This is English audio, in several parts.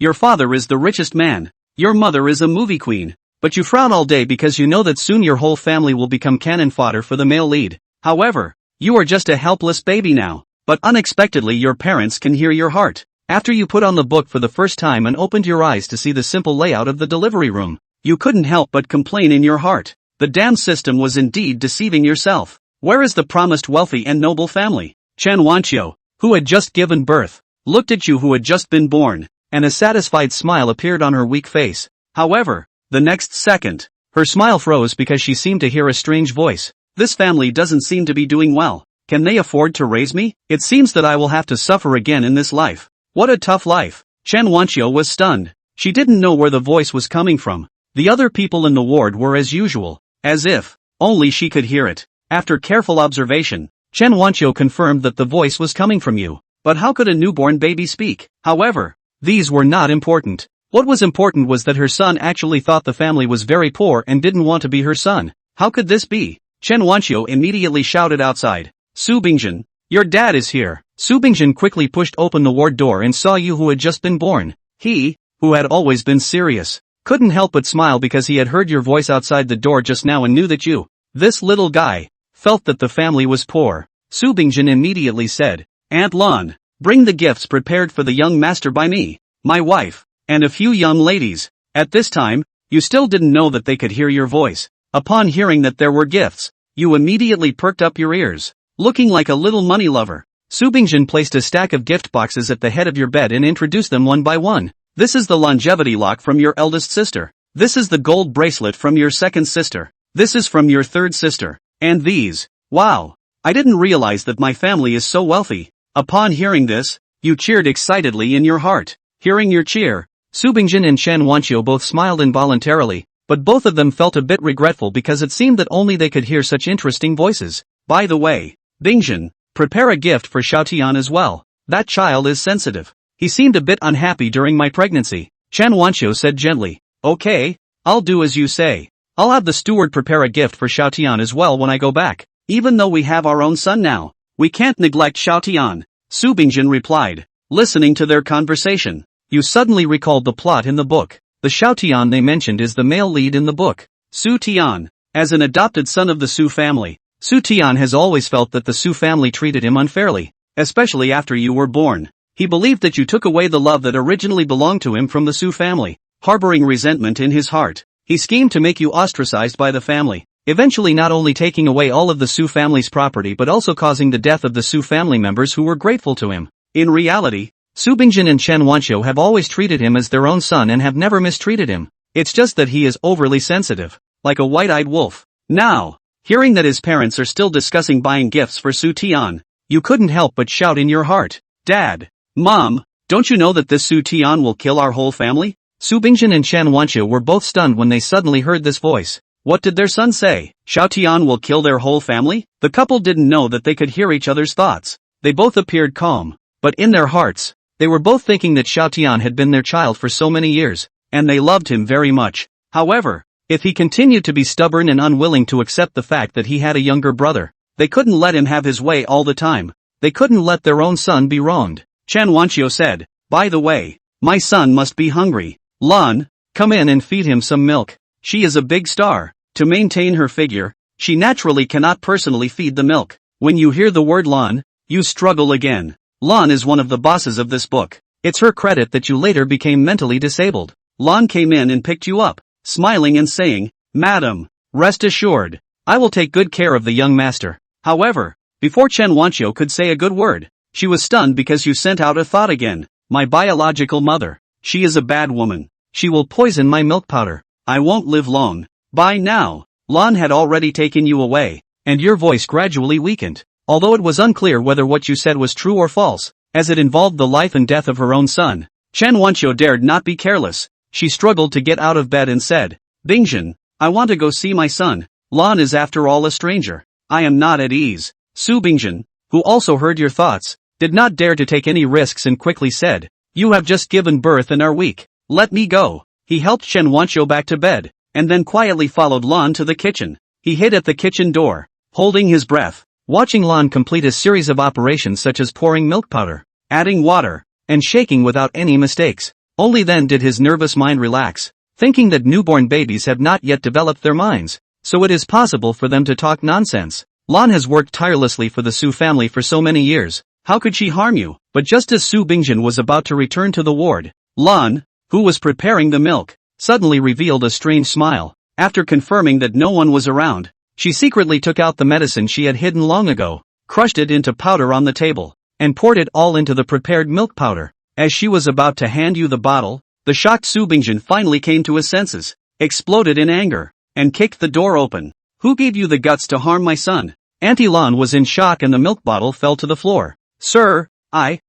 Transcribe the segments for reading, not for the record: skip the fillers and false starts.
Your father is the richest man. Your mother is a movie queen. But you frown all day because you know that soon your whole family will become cannon fodder for the male lead. However, you are just a helpless baby now. But unexpectedly your parents can hear your heart. After you put on the book for the first time and opened your eyes to see the simple layout of the delivery room, you couldn't help but complain in your heart. The damn system was indeed deceiving yourself. Where is the promised wealthy and noble family? Chen Wanqiu, who had just given birth, looked at you who had just been born, and a satisfied smile appeared on her weak face. However, the next second, her smile froze because she seemed to hear a strange voice. This family doesn't seem to be doing well. Can they afford to raise me? It seems that I will have to suffer again in this life. What a tough life. Chen Wanqiu was stunned. She didn't know where the voice was coming from. The other people in the ward were as usual, as if only she could hear it. After careful observation, Chen Wanqiu confirmed that the voice was coming from you. But how could a newborn baby speak? However, these were not important. What was important was that her son actually thought the family was very poor and didn't want to be her son. How could this be? Chen Wanqiu immediately shouted outside. Su Bingjin, your dad is here. Su Bingjin quickly pushed open the ward door and saw you who had just been born. He, who had always been serious, couldn't help but smile because he had heard your voice outside the door just now and knew that you, this little guy, felt that the family was poor. Su Bingjin immediately said, Aunt Lan, bring the gifts prepared for the young master by me, my wife, and a few young ladies. At this time, you still didn't know that they could hear your voice. Upon hearing that there were gifts, you immediately perked up your ears, looking like a little money lover. Su Bingjin placed a stack of gift boxes at the head of your bed and introduced them one by one. This is the longevity lock from your eldest sister. This is the gold bracelet from your second sister. This is from your third sister. And these. Wow. I didn't realize that my family is so wealthy. Upon hearing this, you cheered excitedly in your heart. Hearing your cheer, Su Bingjin and Chen Wanqiu both smiled involuntarily, but both of them felt a bit regretful because it seemed that only they could hear such interesting voices. By the way, Bingjin, prepare a gift for Xiaotian as well. That child is sensitive. He seemed a bit unhappy during my pregnancy. Chen Wanqiu said gently. Okay, I'll do as you say. I'll have the steward prepare a gift for Xiaotian as well when I go back. Even though we have our own son now, we can't neglect Xiaotian, Su Bingjin replied. Listening to their conversation, you suddenly recalled the plot in the book. The Xiaotian they mentioned is the male lead in the book. Su Tian, as an adopted son of the Su family, Su Tian has always felt that the Su family treated him unfairly, especially after you were born. He believed that you took away the love that originally belonged to him from the Su family. Harboring resentment in his heart, he schemed to make you ostracized by the family, eventually not only taking away all of the Su family's property but also causing the death of the Su family members who were grateful to him. In reality, Su Bingjin and Chen Wanqiu have always treated him as their own son and have never mistreated him. It's just that he is overly sensitive, like a white-eyed wolf. Now, hearing that his parents are still discussing buying gifts for Su Tian, you couldn't help but shout in your heart, Dad, Mom, don't you know that this Su Tian will kill our whole family? Su Bingjin and Chen Wanqiu were both stunned when they suddenly heard this voice. What did their son say? Xiaotian will kill their whole family? The couple didn't know that they could hear each other's thoughts. They both appeared calm, but in their hearts, they were both thinking that Xiaotian had been their child for so many years, and they loved him very much. However, if he continued to be stubborn and unwilling to accept the fact that he had a younger brother, they couldn't let him have his way all the time. They couldn't let their own son be wronged. Chen Wanqiu said, by the way, my son must be hungry. Lan, come in and feed him some milk. She is a big star. To maintain her figure, she naturally cannot personally feed the milk. When you hear the word Lan, you struggle again. Lan is one of the bosses of this book. It's her credit that you later became mentally disabled. Lan came in and picked you up, smiling and saying, Madam, rest assured, I will take good care of the young master. However, before Chen Wanqiu could say a good word, she was stunned because you sent out a thought again. My biological mother. She is a bad woman. She will poison my milk powder. I won't live long. By now, Lan had already taken you away, and your voice gradually weakened. Although it was unclear whether what you said was true or false, as it involved the life and death of her own son, Chen Wanqiu dared not be careless. She struggled to get out of bed and said, Bingjin, I want to go see my son. Lan is after all a stranger. I am not at ease. Su Bingjin, who also heard your thoughts, did not dare to take any risks and quickly said, You have just given birth and are weak. Let me go. He helped Chen Wanqiu back to bed, and then quietly followed Lan to the kitchen. He hid at the kitchen door, holding his breath, watching Lan complete a series of operations such as pouring milk powder, adding water, and shaking without any mistakes. Only then did his nervous mind relax, thinking that newborn babies have not yet developed their minds, so it is possible for them to talk nonsense. Lan has worked tirelessly for the Su family for so many years. How could she harm you? But just as Su Bingjin was about to return to the ward, Lan, who was preparing the milk, suddenly revealed a strange smile. After confirming that no one was around, she secretly took out the medicine she had hidden long ago, crushed it into powder on the table, and poured it all into the prepared milk powder. As she was about to hand you the bottle, the shocked Su Bingjin finally came to his senses, exploded in anger, and kicked the door open. Who gave you the guts to harm my son? Auntie Lan was in shock and the milk bottle fell to the floor. Sir, I.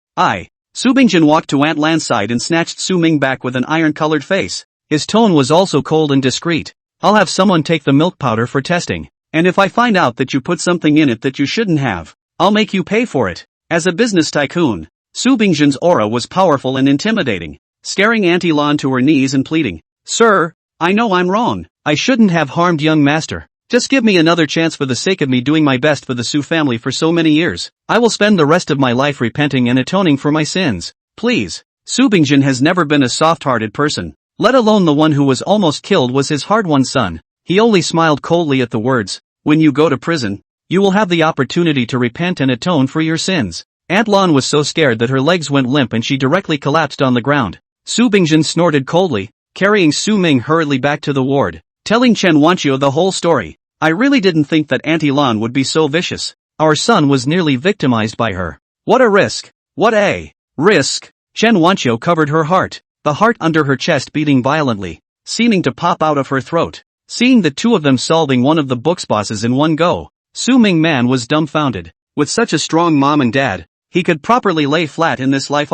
Su Bingjin walked to Aunt Lan's side and snatched Su Ming back with an iron-colored face. His tone was also cold and discreet. I'll have someone take the milk powder for testing, and if I find out that you put something in it that you shouldn't have, I'll make you pay for it. As a business tycoon, Su Bingjin's aura was powerful and intimidating, scaring Auntie Lan to her knees and pleading, Sir, I know I'm wrong. I shouldn't have harmed young master. Just give me another chance for the sake of me doing my best for the Su family for so many years. I will spend the rest of my life repenting and atoning for my sins. Please. Su Bingjin has never been a soft-hearted person, let alone the one who was almost killed was his hard-won son. He only smiled coldly at the words, when you go to prison, you will have the opportunity to repent and atone for your sins. Aunt Lan was so scared that her legs went limp and she directly collapsed on the ground. Su Bingjin snorted coldly, carrying Su Ming hurriedly back to the ward, telling Chen Wanqiu the whole story. I really didn't think that Auntie Lan would be so vicious. Our son was nearly victimized by her. What a risk. What a risk. Chen Wanqiu covered her heart, the heart under her chest beating violently, seeming to pop out of her throat. Seeing the two of them solving one of the book's bosses in one go, Su Ming Man was dumbfounded. With such a strong mom and dad, he could properly lay flat in this life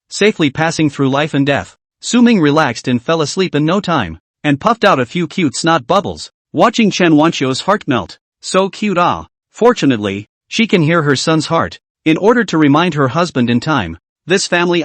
safely passing through life and death. Su Ming relaxed and fell asleep in no time, and puffed out a few cute snot bubbles, watching Chen Wanqiu's heart melt. So cute Fortunately, she can hear her son's heart. In order to remind her husband in time, this family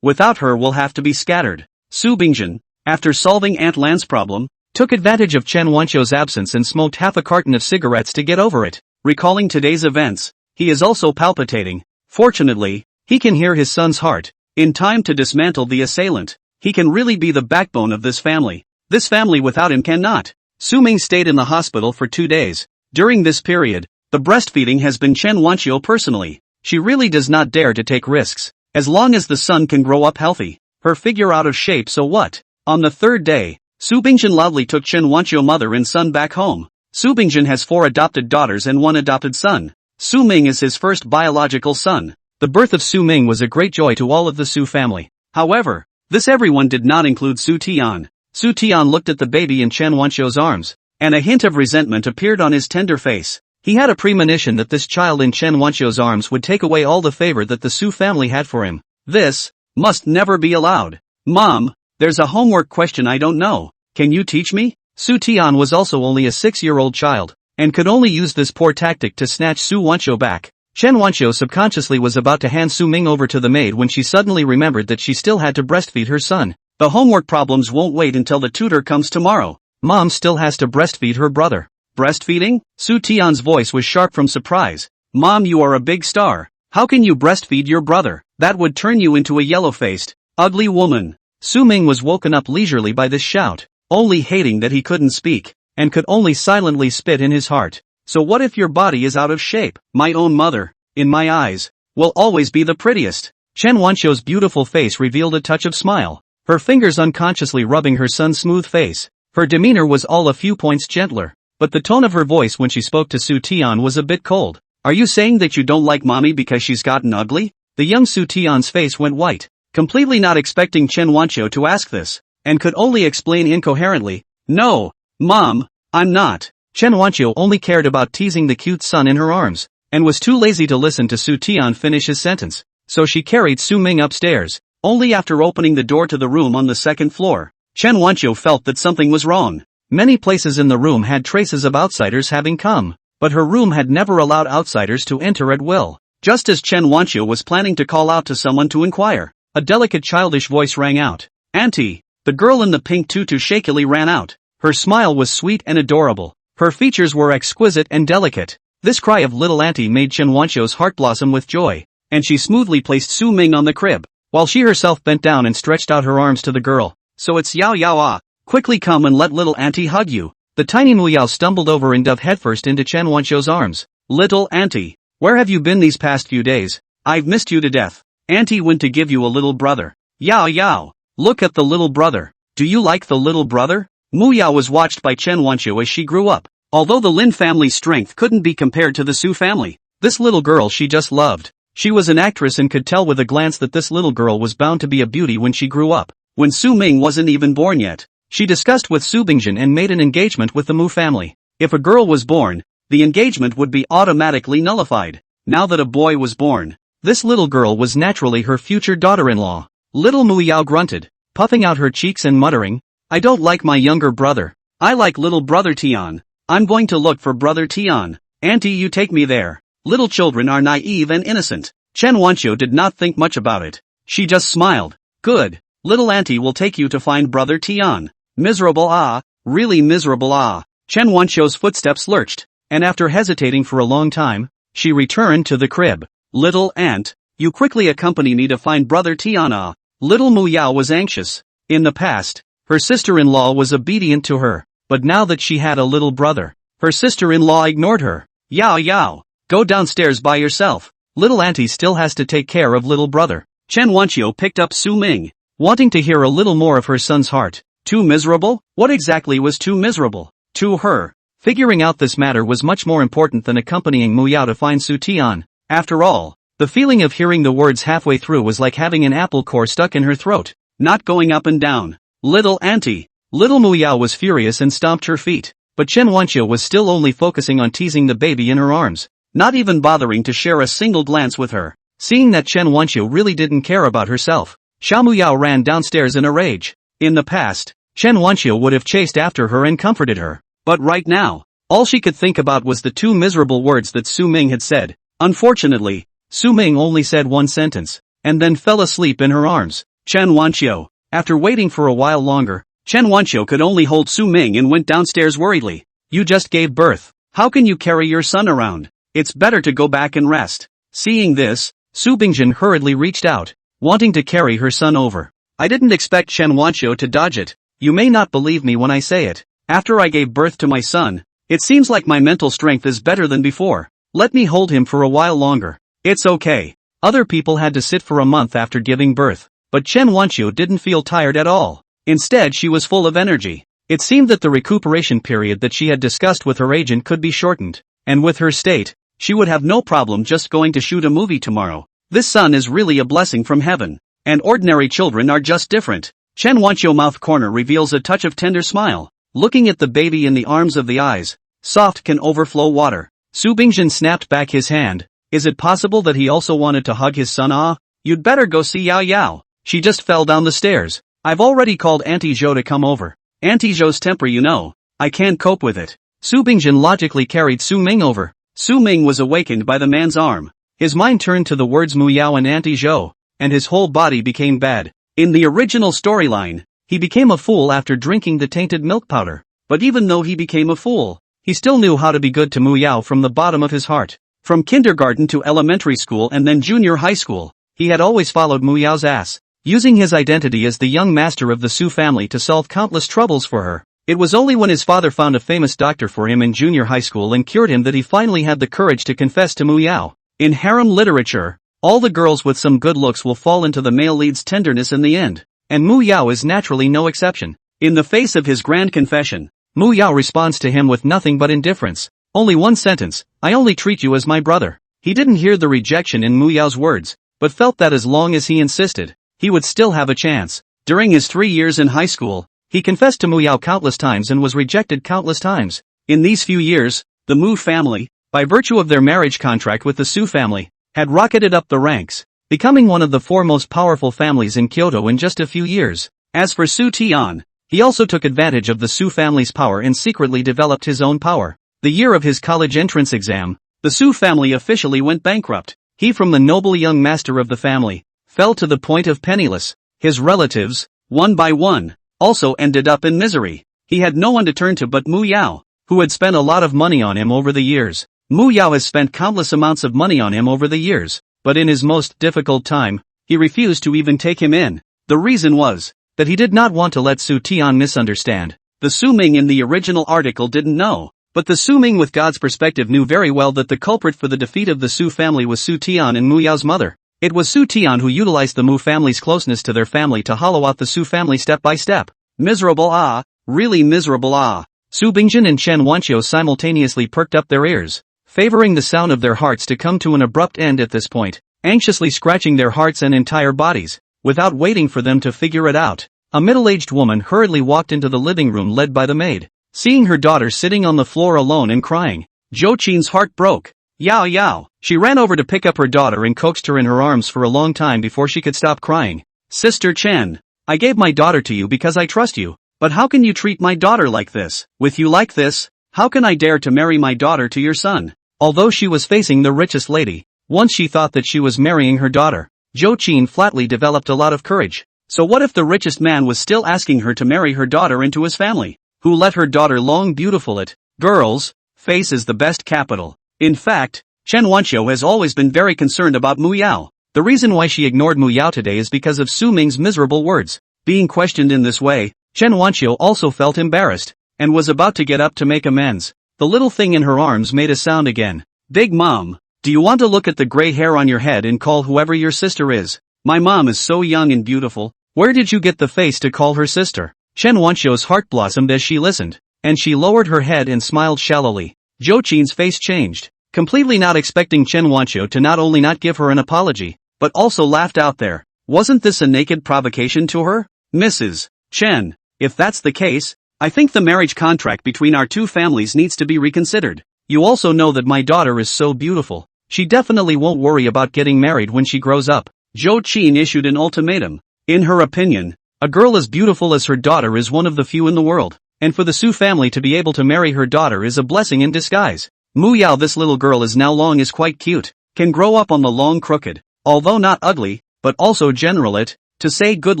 without her will have to be scattered. Su Bingjin, after solving Aunt Lan's problem, took advantage of Chen Wanqiu's absence and smoked half a carton of cigarettes to get over it. Recalling today's events, he is also palpitating. Fortunately, he can hear his son's heart. In time to dismantle the assailant, he can really be the backbone of this family. This family without him cannot. Su Ming stayed in the hospital for 2 days. During this period, the breastfeeding has been Chen Wanqiu personally. She really does not dare to take risks. As long as the son can grow up healthy, her figure out of shape, so what? On the 3rd day, Su Bingjin loudly took Chen Wanqiu mother and son back home. Su Bingjin has 4 adopted daughters and 1 adopted son. Su Ming is his first biological son. The birth of Su Ming was a great joy to all of the Su family. However, this everyone did not include Su Tian. Su Tian looked at the baby in Chen Wanqiu's arms, and a hint of resentment appeared on his tender face. He had a premonition that this child in Chen Wanqiu's arms would take away all the favor that the Su family had for him. This must never be allowed. Mom, there's a homework question I don't know. Can you teach me? Su Tian was also only a 6-year-old child, and could only use this poor tactic to snatch Su Wanqiu back. Chen Wanqiu subconsciously was about to hand Su Ming over to the maid when she suddenly remembered that she still had to breastfeed her son. The homework problems won't wait until the tutor comes tomorrow. Mom still has to breastfeed her brother. Breastfeeding? Su Tian's voice was sharp from surprise. Mom, you are a big star. How can you breastfeed your brother? That would turn you into a yellow-faced, ugly woman. Su Ming was woken up leisurely by this shout, only hating that he couldn't speak, and could only silently spit in his heart. So what if your body is out of shape? My own mother, in my eyes, will always be the prettiest. Chen Wanqiu's beautiful face revealed a touch of smile, her fingers unconsciously rubbing her son's smooth face. Her demeanor was all a few points gentler, but the tone of her voice when she spoke to Su Tian was a bit cold. Are you saying that you don't like mommy because she's gotten ugly? The young Su Tian's face went white, completely not expecting Chen Wanqiu to ask this, and could only explain incoherently, No, Mom, I'm not. Chen Wanqiu only cared about teasing the cute son in her arms, and was too lazy to listen to Su Tian finish his sentence, so she carried Su Ming upstairs. Only after opening the door to the room on the 2nd floor, Chen Wanqiu felt that something was wrong. Many places in the room had traces of outsiders having come, but her room had never allowed outsiders to enter at will. Just as Chen Wanqiu was planning to call out to someone to inquire, a delicate childish voice rang out. Auntie! The girl in the pink tutu shakily ran out. Her smile was sweet and adorable. Her features were exquisite and delicate. This cry of little auntie made Chen Wanqiu's heart blossom with joy, and she smoothly placed Su Ming on the crib. while she herself bent down and stretched out her arms to the girl. So it's Yao Yao ah. Quickly come and let little auntie hug you. The tiny Mu Yao stumbled over and dove headfirst into Chen Wanqiu's arms. Little auntie, where have you been these past few days? I've missed you to death. Auntie went to give you a little brother. Yao Yao, look at the little brother. Do you like the little brother? Mu Yao was watched by Chen Wanqiu as she grew up. Although the Lin family's strength couldn't be compared to the Su family, this little girl she just loved. She was an actress and could tell with a glance that this little girl was bound to be a beauty when she grew up. When Su Ming wasn't even born yet, she discussed with Su Bingjin and made an engagement with the Mu family. If a girl was born, the engagement would be automatically nullified. Now that a boy was born, this little girl was naturally her future daughter-in-law. Little Mu Yao grunted, puffing out her cheeks and muttering, I don't like my younger brother. I like little brother Tian. I'm going to look for brother Tian. Auntie, you take me there. Little children are naive and innocent. Chen Wanqiu did not think much about it. She just smiled. Good. Little auntie will take you to find brother Tian. Miserable ah, really miserable ah. Chen Wanqiu's footsteps lurched, and after hesitating for a long time, she returned to the crib. Little aunt, you quickly accompany me to find brother Tian ah. Little Mu Yao was anxious. In the past, her sister-in-law was obedient to her, but now that she had a little brother, her sister-in-law ignored her. Yao Yao, go downstairs by yourself. Little auntie still has to take care of little brother. Chen Wanqiu picked up Su Ming, wanting to hear a little more of her son's heart. Too miserable? What exactly was too miserable? To her, figuring out this matter was much more important than accompanying Mu Yao to find Su Tian. After all, the feeling of hearing the words halfway through was like having an apple core stuck in her throat, not going up and down. Little auntie. Little Mu Yao was furious and stomped her feet, but Chen Wanqiu was still only focusing on teasing the baby in her arms, not even bothering to share a single glance with her. Seeing that Chen Wanqiu really didn't care about herself, Xiao Mu Yao ran downstairs in a rage. In the past, Chen Wanqiu would have chased after her and comforted her, but right now, all she could think about was the two miserable words that Su Ming had said. Unfortunately, Su Ming only said one sentence, and then fell asleep in her arms. Chen Wanqiu. After waiting for a while longer, Chen Wanqiu could only hold Su Ming and went downstairs worriedly. You just gave birth. How can you carry your son around? It's better to go back and rest. Seeing this, Su Bingjin hurriedly reached out, wanting to carry her son over. I didn't expect Chen Wanqiu to dodge it. You may not believe me when I say it. After I gave birth to my son, it seems like my mental strength is better than before. Let me hold him for a while longer. It's okay. Other people had to sit for a month after giving birth, but Chen Wanqiu didn't feel tired at all. Instead, she was full of energy. It seemed that the recuperation period that she had discussed with her agent could be shortened, and with her state, she would have no problem just going to shoot a movie tomorrow. This son is really a blessing from heaven. And ordinary children are just different. Chen Wanqiu's mouth corner reveals a touch of tender smile. Looking at the baby in the arms of the eyes, soft can overflow water. Su Bingjin snapped back his hand. Is it possible that he also wanted to hug his son? Ah, you'd better go see Yao Yao. She just fell down the stairs. I've already called Auntie Zhou to come over. Auntie Zhou's temper, you know. I can't cope with it. Su Bingjin logically carried Su Ming over. Su Ming was awakened by the man's arm. His mind turned to the words Mu Yao and Auntie Zhou, and his whole body became bad. In the original storyline, he became a fool after drinking the tainted milk powder. But even though he became a fool, he still knew how to be good to Mu Yao from the bottom of his heart. From kindergarten to elementary school and then junior high school, he had always followed Mu Yao's ass, using his identity as the young master of the Su family to solve countless troubles for her. It was only when his father found a famous doctor for him in junior high school and cured him that he finally had the courage to confess to Mu Yao. In harem literature, all the girls with some good looks will fall into the male lead's tenderness in the end, and Mu Yao is naturally no exception. In the face of his grand confession, Mu Yao responds to him with nothing but indifference. Only one sentence, I only treat you as my brother. He didn't hear the rejection in Mu Yao's words, but felt that as long as he insisted, he would still have a chance. During his 3 years in high school, he confessed to Mu Yao countless times and was rejected countless times. In these few years, the Mu family, by virtue of their marriage contract with the Su family, had rocketed up the ranks, becoming one of the 4 most powerful families in Kyoto in just a few years. As for Su Tian, he also took advantage of the Su family's power and secretly developed his own power. The year of his college entrance exam, the Su family officially went bankrupt. He, from the noble young master of the family, fell to the point of penniless. His relatives, one by one, also ended up in misery. He had no one to turn to but Mu Yao, who had spent a lot of money on him over the years. Mu Yao has spent countless amounts of money on him over the years, but in his most difficult time, he refused to even take him in. The reason was that he did not want to let Su Tian misunderstand. The Su Ming in the original article didn't know, but the Su Ming with God's perspective knew very well that the culprit for the defeat of the Su family was Su Tian and Mu Yao's mother. It was Su Tian who utilized the Mu family's closeness to their family to hollow out the Su family step by step. Miserable really miserable Su Bingjin and Chen Wanqiu simultaneously perked up their ears, favoring the sound of their hearts to come to an abrupt end at this point, anxiously scratching their hearts and entire bodies, without waiting for them to figure it out. A middle-aged woman hurriedly walked into the living room led by the maid. Seeing her daughter sitting on the floor alone and crying, Zhou Qin's heart broke. Yao Yao. She ran over to pick up her daughter and coaxed her in her arms for a long time before she could stop crying. Sister Chen, I gave my daughter to you because I trust you, but how can you treat my daughter like this? With you like this, how can I dare to marry my daughter to your son? Although she was facing the richest lady, once she thought that she was marrying her daughter, Zhou Qin flatly developed a lot of courage. So what if the richest man was still asking her to marry her daughter into his family? Who let her daughter long beautiful it? Girls, face is the best capital. In fact, Chen Wanqiu has always been very concerned about Mu Yao. The reason why she ignored Mu Yao today is because of Su Ming's miserable words. Being questioned in this way, Chen Wanqiu also felt embarrassed, and was about to get up to make amends. The little thing in her arms made a sound again. Big Mom, do you want to look at the gray hair on your head and call whoever your sister is? My mom is so young and beautiful. Where did you get the face to call her sister? Chen Wanqiu's heart blossomed as she listened, and she lowered her head and smiled shallowly. Zhou Qin's face changed, completely not expecting Chen Wanqiu to not only not give her an apology, but also laughed out there. Wasn't this a naked provocation to her? Mrs. Chen, if that's the case, I think the marriage contract between our two families needs to be reconsidered. You also know that my daughter is so beautiful. She definitely won't worry about getting married when she grows up. Zhou Qin issued an ultimatum. In her opinion, a girl as beautiful as her daughter is one of the few in the world, and for the Su family to be able to marry her daughter is a blessing in disguise. Mu Yao, this little girl is now long is quite cute, can grow up on the long crooked, although not ugly, but also general it, to say good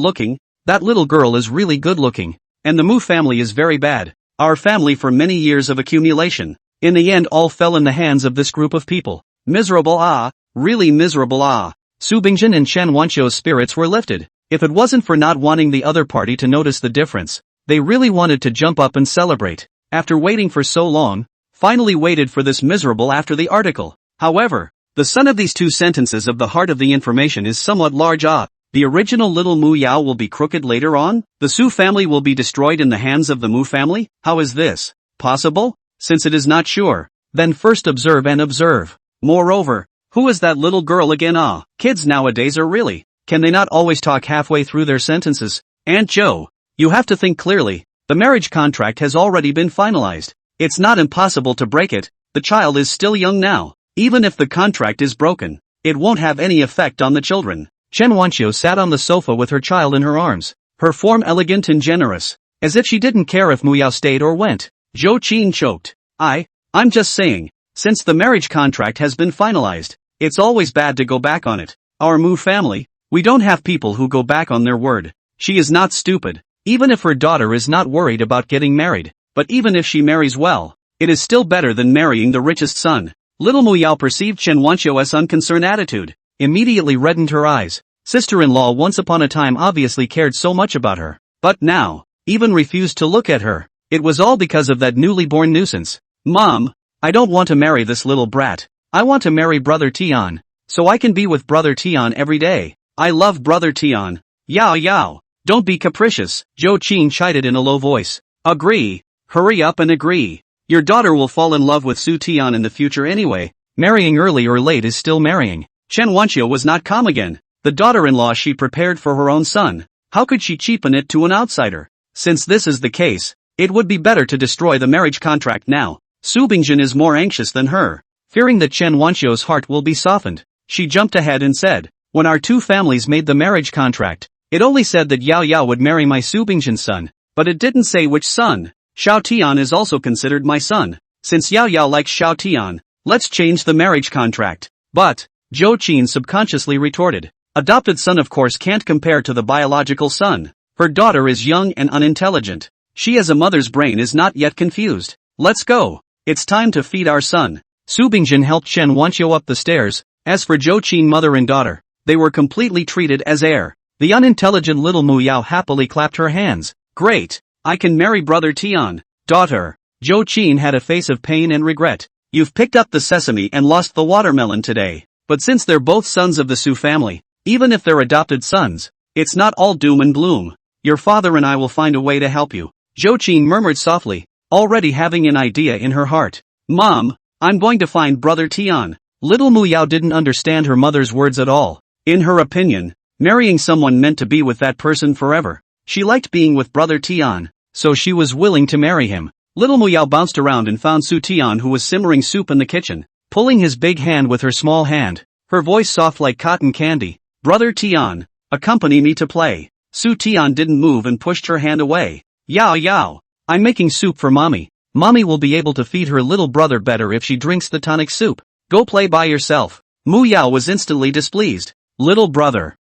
looking, that little girl is really good looking, and the Mu family is very bad. Our family for many years of accumulation, in the end all fell in the hands of this group of people. Miserable really miserable Su Bingjin and Chen Wanqiu's spirits were lifted. If it wasn't for not wanting the other party to notice the difference, they really wanted to jump up and celebrate. After waiting for so long, finally waited for this miserable after the article. However, the sum of these two sentences of the heart of the information is somewhat large. The original little Mu Yao will be crooked later on? The Su family will be destroyed in the hands of the Mu family? How is this possible? Since it is not sure, then first observe and observe. Moreover, who is that little girl again? Kids nowadays are really, can they not always talk halfway through their sentences? Aunt Joe, you have to think clearly. The marriage contract has already been finalized. It's not impossible to break it. The child is still young now. Even if the contract is broken, it won't have any effect on the children. Chen Wanqiu sat on the sofa with her child in her arms, her form elegant and generous, as if she didn't care if Mu Yao stayed or went. Zhou Qin choked. I'm just saying, since the marriage contract has been finalized, it's always bad to go back on it. Our Mu family, we don't have people who go back on their word. She is not stupid, even if her daughter is not worried about getting married, but even if she marries well, it is still better than marrying the richest son. Little Mu Yao perceived Chen Wanqiu's unconcerned attitude, immediately reddened her eyes. Sister-in-law once upon a time obviously cared so much about her, but now, even refused to look at her. It was all because of that newly born nuisance. Mom, I don't want to marry this little brat. I want to marry Brother Tian, so I can be with Brother Tian every day. I love Brother Tian. Yao Yao, don't be capricious, Zhou Qin chided in a low voice. Agree. Hurry up and agree. Your daughter will fall in love with Su Tian in the future anyway. Marrying early or late is still marrying. Chen Wanqiu was not calm again. The daughter-in-law she prepared for her own son. How could she cheapen it to an outsider? Since this is the case, it would be better to destroy the marriage contract now. Su Bingjin is more anxious than her. Fearing that Chen Wanqiu's heart will be softened, she jumped ahead and said, when our two families made the marriage contract, it only said that Yao Yao would marry my Su Bingjin's son, but it didn't say which son. Xiao Tian is also considered my son. Since Yao Yao likes Xiao Tian, let's change the marriage contract. But, Zhou Qin subconsciously retorted, adopted son of course can't compare to the biological son. Her daughter is young and unintelligent. She as a mother's brain is not yet confused. Let's go. It's time to feed our son. Su Bingjin helped Chen Wanqiu up the stairs. As for Zhou Qin mother and daughter, they were completely treated as air. The unintelligent little Mu Yao happily clapped her hands. Great! I can marry brother Tian. Daughter. Zhou Qin had a face of pain and regret. You've picked up the sesame and lost the watermelon today. But since they're both sons of the Su family, even if they're adopted sons, it's not all doom and gloom. Your father and I will find a way to help you. Zhou Qin murmured softly, already having an idea in her heart. Mom, I'm going to find brother Tian. Little Mu Yao didn't understand her mother's words at all. In her opinion, marrying someone meant to be with that person forever. She liked being with brother Tian, so she was willing to marry him. Little Mu Yao bounced around and found Su Tian, who was simmering soup in the kitchen, pulling his big hand with her small hand, her voice soft like cotton candy. Brother Tian, accompany me to play. Su Tian didn't move and pushed her hand away. Yao Yao, I'm making soup for mommy. Mommy will be able to feed her little brother better if she drinks the tonic soup. Go play by yourself. Mu Yao was instantly displeased. Little brother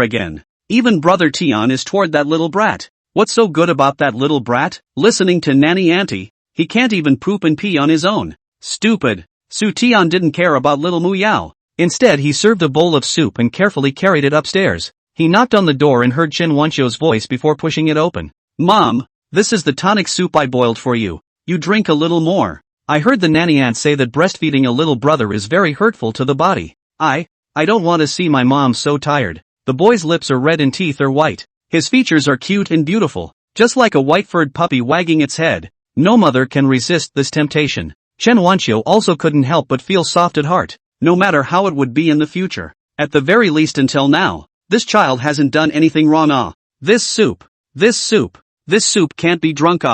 again. Even brother Tian is toward that little brat. What's so good about that little brat? Listening to nanny auntie, he can't even poop and pee on his own. Stupid. Su Tian didn't care about little Mu Yao. Instead he served a bowl of soup and carefully carried it upstairs. He knocked on the door and heard Chen Wanqiu's voice before pushing it open. Mom, this is the tonic soup I boiled for you. You drink a little more. I heard the nanny aunt say that breastfeeding a little brother is very hurtful to the body. I don't want to see my mom so tired. The boy's lips are red and teeth are white. His features are cute and beautiful, just like a white-furred puppy wagging its head. No mother can resist this temptation. Chen Wanqiu also couldn't help but feel soft at heart, no matter how it would be in the future. At the very least until now, this child hasn't done anything wrong. This soup can't be drunk.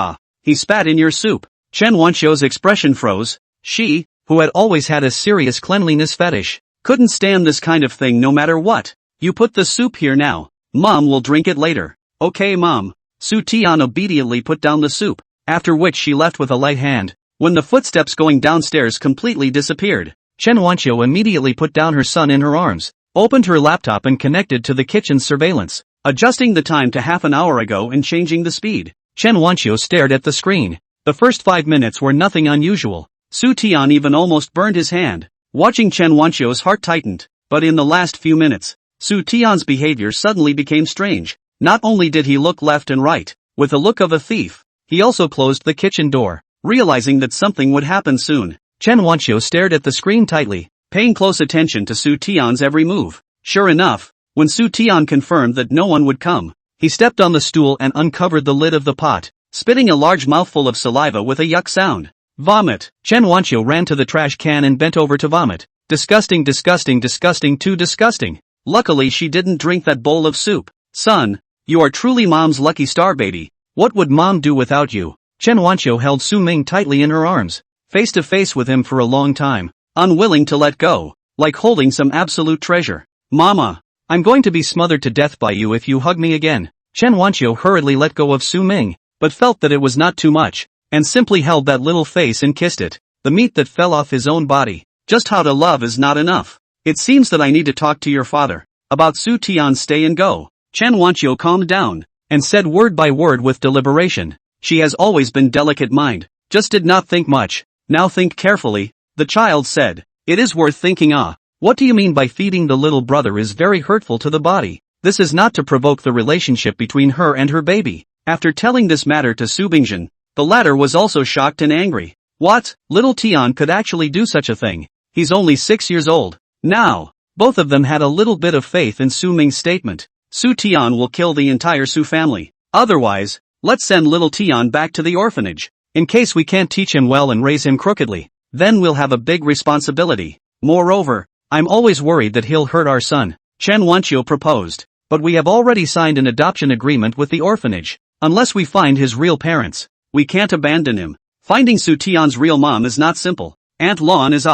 He spat in your soup. Chen Wanqiu's expression froze. She, who had always had a serious cleanliness fetish, couldn't stand this kind of thing no matter what. You put the soup here now. Mom will drink it later. Okay mom. Su Tian obediently put down the soup, after which she left with a light hand. When the footsteps going downstairs completely disappeared, Chen Wanqiu immediately put down her son in her arms, opened her laptop and connected to the kitchen's surveillance, adjusting the time to half an hour ago and changing the speed. Chen Wanqiu stared at the screen. The first 5 minutes were nothing unusual. Su Tian even almost burned his hand. Watching Chen Wanqiu's heart tightened, but in the last few minutes, Su Tian's behavior suddenly became strange. Not only did he look left and right, with the look of a thief, he also closed the kitchen door, realizing that something would happen soon. Chen Wanqiu stared at the screen tightly, paying close attention to Su Tian's every move. Sure enough, when Su Tian confirmed that no one would come, he stepped on the stool and uncovered the lid of the pot, spitting a large mouthful of saliva with a yuck sound. Vomit. Chen Wanqiu ran to the trash can and bent over to vomit. Disgusting, disgusting, disgusting, too disgusting. Luckily she didn't drink that bowl of soup. Son, you are truly mom's lucky star baby. What would mom do without you? Chen Wanqiu held Su Ming tightly in her arms, face to face with him for a long time, unwilling to let go, like holding some absolute treasure. Mama, I'm going to be smothered to death by you if you hug me again. Chen Wanqiu hurriedly let go of Su Ming, but felt that it was not too much, and simply held that little face and kissed it, the meat that fell off his own body. Just how to love is not enough. It seems that I need to talk to your father about Su Tian's stay and go. Chen Wanqiu calmed down, and said word by word with deliberation. She has always been delicate mind, just did not think much. Now think carefully. The child said. It is worth thinking. What do you mean by feeding the little brother is very hurtful to the body? This is not to provoke the relationship between her and her baby. After telling this matter to Su Bingjin, the latter was also shocked and angry. What? Little Tian could actually do such a thing. He's only 6 years old. Now, both of them had a little bit of faith in Su Ming's statement. Su Tian will kill the entire Su family. Otherwise, let's send little Tian back to the orphanage. In case we can't teach him well and raise him crookedly, then we'll have a big responsibility. Moreover, I'm always worried that he'll hurt our son. Chen Wanqiu proposed. But we have already signed an adoption agreement with the orphanage. Unless we find his real parents, we can't abandon him. Finding Su Tian's real mom is not simple. Aunt Lan is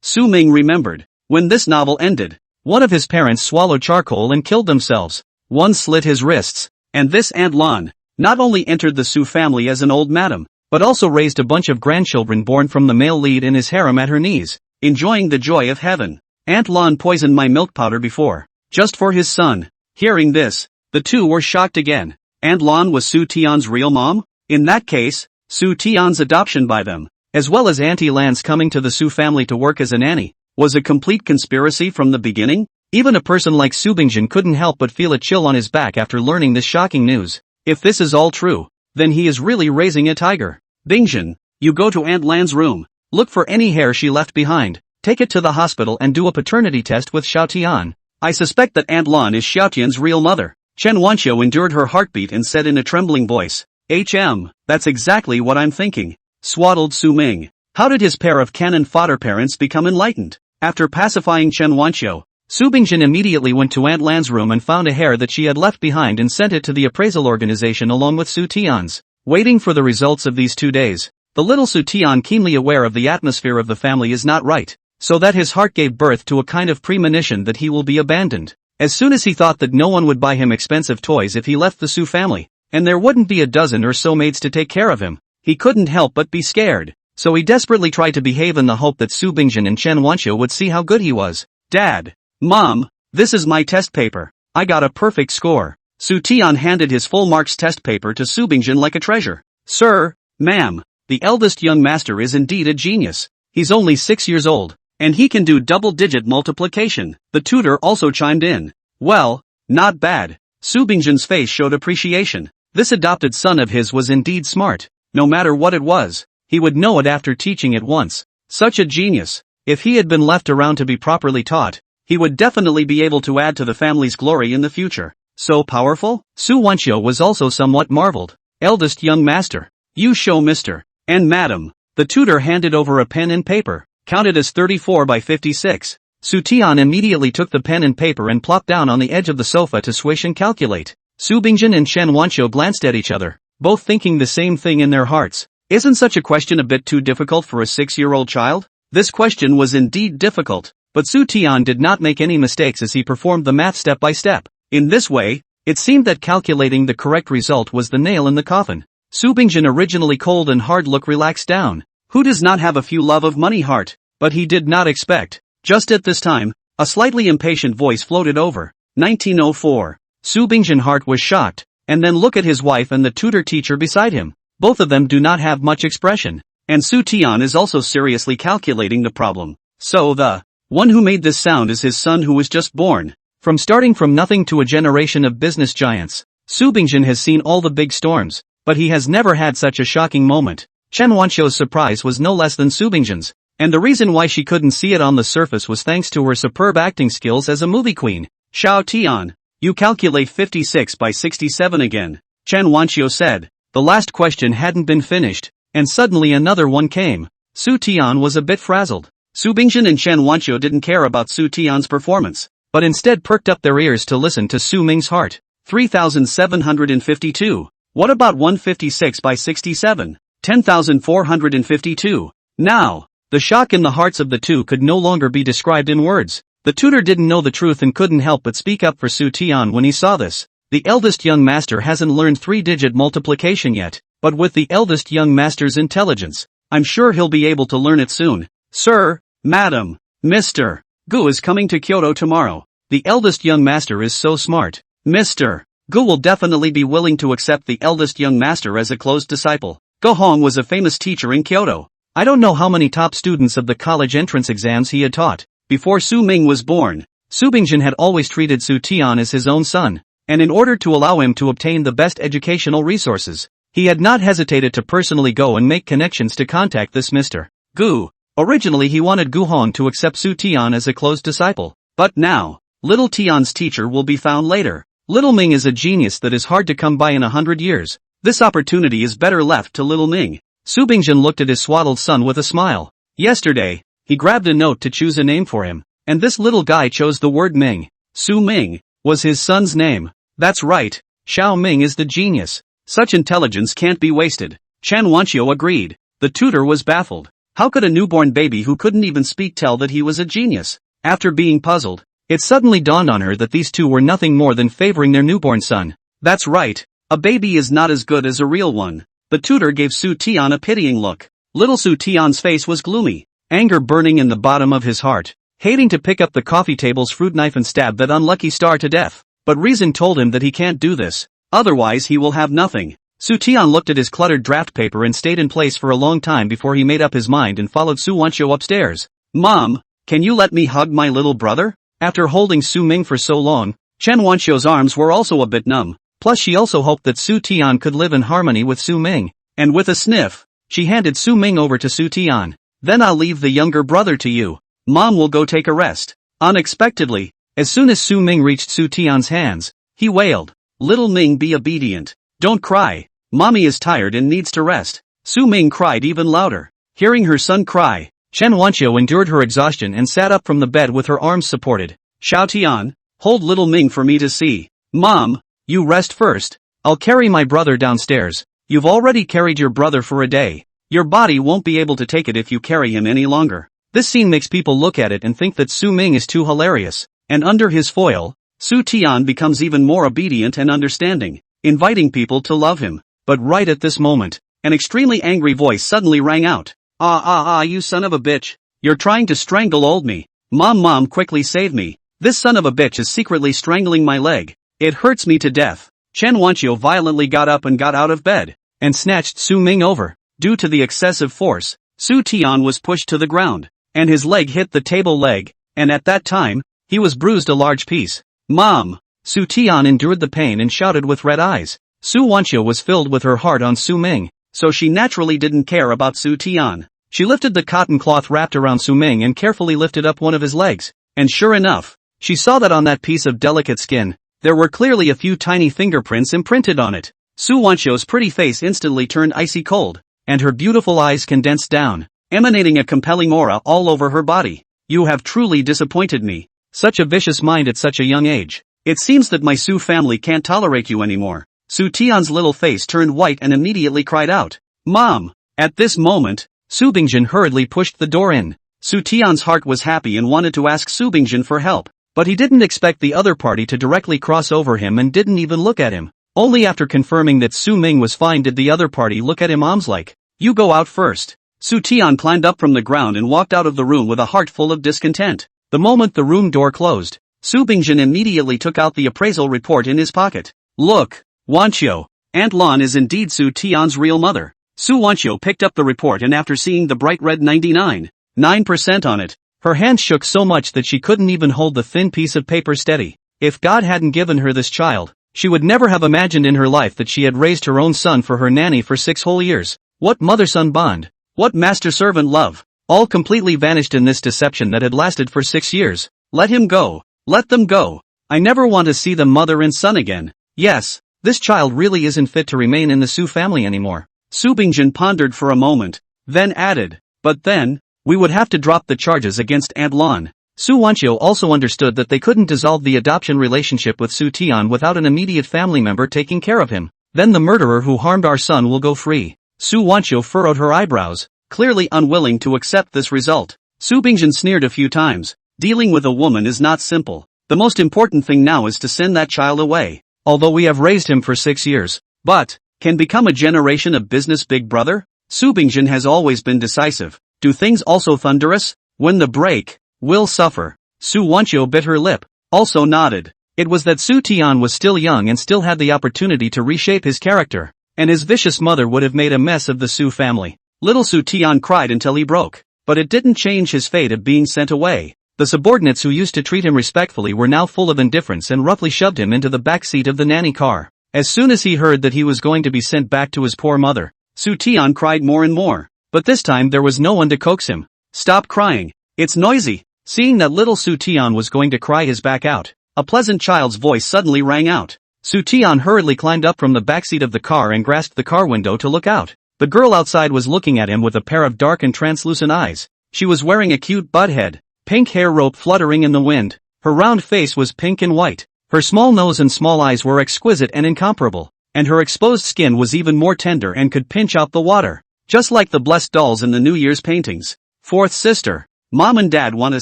Su Ming remembered. When this novel ended, one of his parents swallowed charcoal and killed themselves. One slit his wrists. And this Aunt Lan not only entered the Su family as an old madam, but also raised a bunch of grandchildren born from the male lead in his harem at her knees, enjoying the joy of heaven. Aunt Lan poisoned my milk powder before, just for his son. Hearing this, the two were shocked again. Aunt Lan was Su Tian's real mom? In that case, Su Tian's adoption by them, as well as Auntie Lan's coming to the Su family to work as a nanny, was a complete conspiracy from the beginning? Even a person like Su Bingjin couldn't help but feel a chill on his back after learning this shocking news. If this is all true, then he is really raising a tiger. Bingjin, you go to Aunt Lan's room. Look for any hair she left behind. Take it to the hospital and do a paternity test with Xiao Tian. I suspect that Aunt Lan is Xiao Tian's real mother. Chen Wanqiu endured her heartbeat and said in a trembling voice, that's exactly what I'm thinking. Swaddled Su Ming. How did his pair of cannon fodder parents become enlightened? After pacifying Chen Wanqiu, Su Bingjin immediately went to Aunt Lan's room and found a hair that she had left behind and sent it to the appraisal organization along with Su Tian's. Waiting for the results of these 2 days, the little Su Tian, keenly aware of the atmosphere of the family is not right, so that his heart gave birth to a kind of premonition that he will be abandoned. As soon as he thought that no one would buy him expensive toys if he left the Su family, and there wouldn't be a dozen or so maids to take care of him, he couldn't help but be scared. So he desperately tried to behave in the hope that Su Bingjin and Chen Wanqiu would see how good he was. Dad. Mom, this is my test paper. I got a perfect score. Su Tian handed his full marks test paper to Su Bingjin like a treasure. Sir, ma'am, the eldest young master is indeed a genius. He's only 6 years old, and he can do double-digit multiplication. The tutor also chimed in. Well, not bad. Su Bingjin's face showed appreciation. This adopted son of his was indeed smart. No matter what it was, he would know it after teaching it once. Such a genius. If he had been left around to be properly taught, he would definitely be able to add to the family's glory in the future. So powerful? Su Wanqiu was also somewhat marveled. Eldest young master. You show Mr. and Madam. The tutor handed over a pen and paper, counted as 34 by 56. Su Tian immediately took the pen and paper and plopped down on the edge of the sofa to swish and calculate. Su Bingjin and Chen Wanqiu glanced at each other, both thinking the same thing in their hearts. Isn't such a question a bit too difficult for a 6-year-old child? This question was indeed difficult, but Su Tian did not make any mistakes as he performed the math step by step. In this way, it seemed that calculating the correct result was the nail in the coffin. Su Bingjin, originally cold and hard look, relaxed down. Who does not have a few love of money heart? But he did not expect. Just at this time, a slightly impatient voice floated over. 1904. Su Bingjin heart was shocked, and then look at his wife and the tutor teacher beside him. Both of them do not have much expression, and Su Tian is also seriously calculating the problem. So the one who made this sound is his son who was just born. From starting from nothing to a generation of business giants, Su Bingjin has seen all the big storms, but he has never had such a shocking moment. Chen Wanqiu's surprise was no less than Su Bingjin's, and the reason why she couldn't see it on the surface was thanks to her superb acting skills as a movie queen. Xiao Tian, you calculate 56 by 67 again, Chen Wanqiu said. The last question hadn't been finished, and suddenly another one came. Su Tian was a bit frazzled. Su Bingjin and Chen Wanqiu didn't care about Su Tian's performance, but instead perked up their ears to listen to Su Ming's heart. 3,752. What about 156 by 67? 10,452. Now, the shock in the hearts of the two could no longer be described in words. The tutor didn't know the truth and couldn't help but speak up for Su Tian when he saw this. The eldest young master hasn't learned 3-digit multiplication yet, but with the eldest young master's intelligence, I'm sure he'll be able to learn it soon. Sir, Madam, Mr. Gu is coming to Kyoto tomorrow. The eldest young master is so smart. Mr. Gu will definitely be willing to accept the eldest young master as a close disciple. Go Hong was a famous teacher in Kyoto. I don't know how many top students of the college entrance exams he had taught. Before Su Ming was born, Su Bingjin had always treated Su Tian as his own son, and in order to allow him to obtain the best educational resources, he had not hesitated to personally go and make connections to contact this Mr. Gu. Originally he wanted Gu Hong to accept Su Tian as a close disciple, but now, little Tian's teacher will be found later. Little Ming is a genius that is hard to come by in 100 years. This opportunity is better left to little Ming. Su Bingjin looked at his swaddled son with a smile. Yesterday, he grabbed a note to choose a name for him, and this little guy chose the word Ming. Su Ming was his son's name. That's right, Xiao Ming is the genius. Such intelligence can't be wasted. Chen Wanqiu agreed. The tutor was baffled. How could a newborn baby who couldn't even speak tell that he was a genius? After being puzzled, it suddenly dawned on her that these two were nothing more than favoring their newborn son. That's right, a baby is not as good as a real one. The tutor gave Su Tian a pitying look. Little Su Tian's face was gloomy, anger burning in the bottom of his heart, hating to pick up the coffee table's fruit knife and stab that unlucky star to death. But reason told him that he can't do this, otherwise he will have nothing. Su Tian looked at his cluttered draft paper and stayed in place for a long time before he made up his mind and followed Su Wanqiu upstairs. Mom, can you let me hug my little brother? After holding Su Ming for so long, Chen Wanxiu's arms were also a bit numb, plus she also hoped that Su Tian could live in harmony with Su Ming, and with a sniff, she handed Su Ming over to Su Tian. Then I'll leave the younger brother to you. Mom will go take a rest. Unexpectedly, as soon as Su Ming reached Su Tian's hands, he wailed, "Little Ming, be obedient. Don't cry. Mommy is tired and needs to rest." Su Ming cried even louder. Hearing her son cry, Chen Wanxiu endured her exhaustion and sat up from the bed with her arms supported. "Xiao Tian, hold little Ming for me to see." "Mom, you rest first. I'll carry my brother downstairs." "You've already carried your brother for a day. Your body won't be able to take it if you carry him any longer." This scene makes people look at it and think that Su Ming is too hilarious, and under his foil, Su Tian becomes even more obedient and understanding, inviting people to love him. But right at this moment, an extremely angry voice suddenly rang out. You son of a bitch. You're trying to strangle old me. Mom, quickly save me. This son of a bitch is secretly strangling my leg. It hurts me to death." Chen Wanxiu violently got up and got out of bed, and snatched Su Ming over. Due to the excessive force, Su Tian was pushed to the ground, and his leg hit the table leg, and at that time, he was bruised a large piece. "Mom!" Su Tian endured the pain and shouted with red eyes. Su Wanxiu was filled with her heart on Su Ming, so she naturally didn't care about Su Tian. She lifted the cotton cloth wrapped around Su Ming and carefully lifted up one of his legs, and sure enough, she saw that on that piece of delicate skin, there were clearly a few tiny fingerprints imprinted on it. Su Wanxiu's pretty face instantly turned icy cold, and her beautiful eyes condensed down, emanating a compelling aura all over her body. "You have truly disappointed me. Such a vicious mind at such a young age. It seems that my Su family can't tolerate you anymore." Su Tian's little face turned white and immediately cried out, "Mom!" At this moment, Su Bingjin hurriedly pushed the door in. Su Tian's heart was happy and wanted to ask Su Bingjin for help, but he didn't expect the other party to directly cross over him and didn't even look at him. Only after confirming that Su Ming was fine did the other party look at him like, "You go out first." Su Tian climbed up from the ground and walked out of the room with a heart full of discontent. The moment the room door closed, Su Bingjin immediately took out the appraisal report in his pocket. "Look, Wanxiu, Aunt Lan is indeed Su Tian's real mother." Su Wanxiu picked up the report and after seeing the bright red 99.9% on it, her hands shook so much that she couldn't even hold the thin piece of paper steady. If God hadn't given her this child, she would never have imagined in her life that she had raised her own son for her nanny for 6 whole years. What mother-son bond? What master-servant love? All completely vanished in this deception that had lasted for 6 years. Let him go. Let them go. I never want to see them mother and son again. Yes, this child really isn't fit to remain in the Su family anymore. Su Bingjin pondered for a moment, then added, "But then, we would have to drop the charges against Aunt Lan." Su Wanxiu also understood that they couldn't dissolve the adoption relationship with Su Tian without an immediate family member taking care of him. Then the murderer who harmed our son will go free. Su Wanxiu furrowed her eyebrows, clearly unwilling to accept this result. Su Bingjin sneered a few times. Dealing with a woman is not simple. The most important thing now is to send that child away. Although we have raised him for 6 years, but, can become a generation of business big brother? Su Bingjin has always been decisive. Do things also thunderous? When the break, will suffer. Su Wanxiu bit her lip, also nodded. It was that Su Tian was still young and still had the opportunity to reshape his character, and his vicious mother would have made a mess of the Su family. Little Su Tian cried until he broke, but it didn't change his fate of being sent away. The subordinates who used to treat him respectfully were now full of indifference and roughly shoved him into the back seat of the nanny car. As soon as he heard that he was going to be sent back to his poor mother, Su Tian cried more and more, but this time there was no one to coax him. "Stop crying. It's noisy." Seeing that little Su Tian was going to cry his back out, a pleasant child's voice suddenly rang out. Su Tian hurriedly climbed up from the backseat of the car and grasped the car window to look out. The girl outside was looking at him with a pair of dark and translucent eyes. She was wearing a cute bud head, pink hair rope fluttering in the wind. Her round face was pink and white. Her small nose and small eyes were exquisite and incomparable, and her exposed skin was even more tender and could pinch out the water, just like the blessed dolls in the New Year's paintings. "Fourth sister, Mom and Dad want to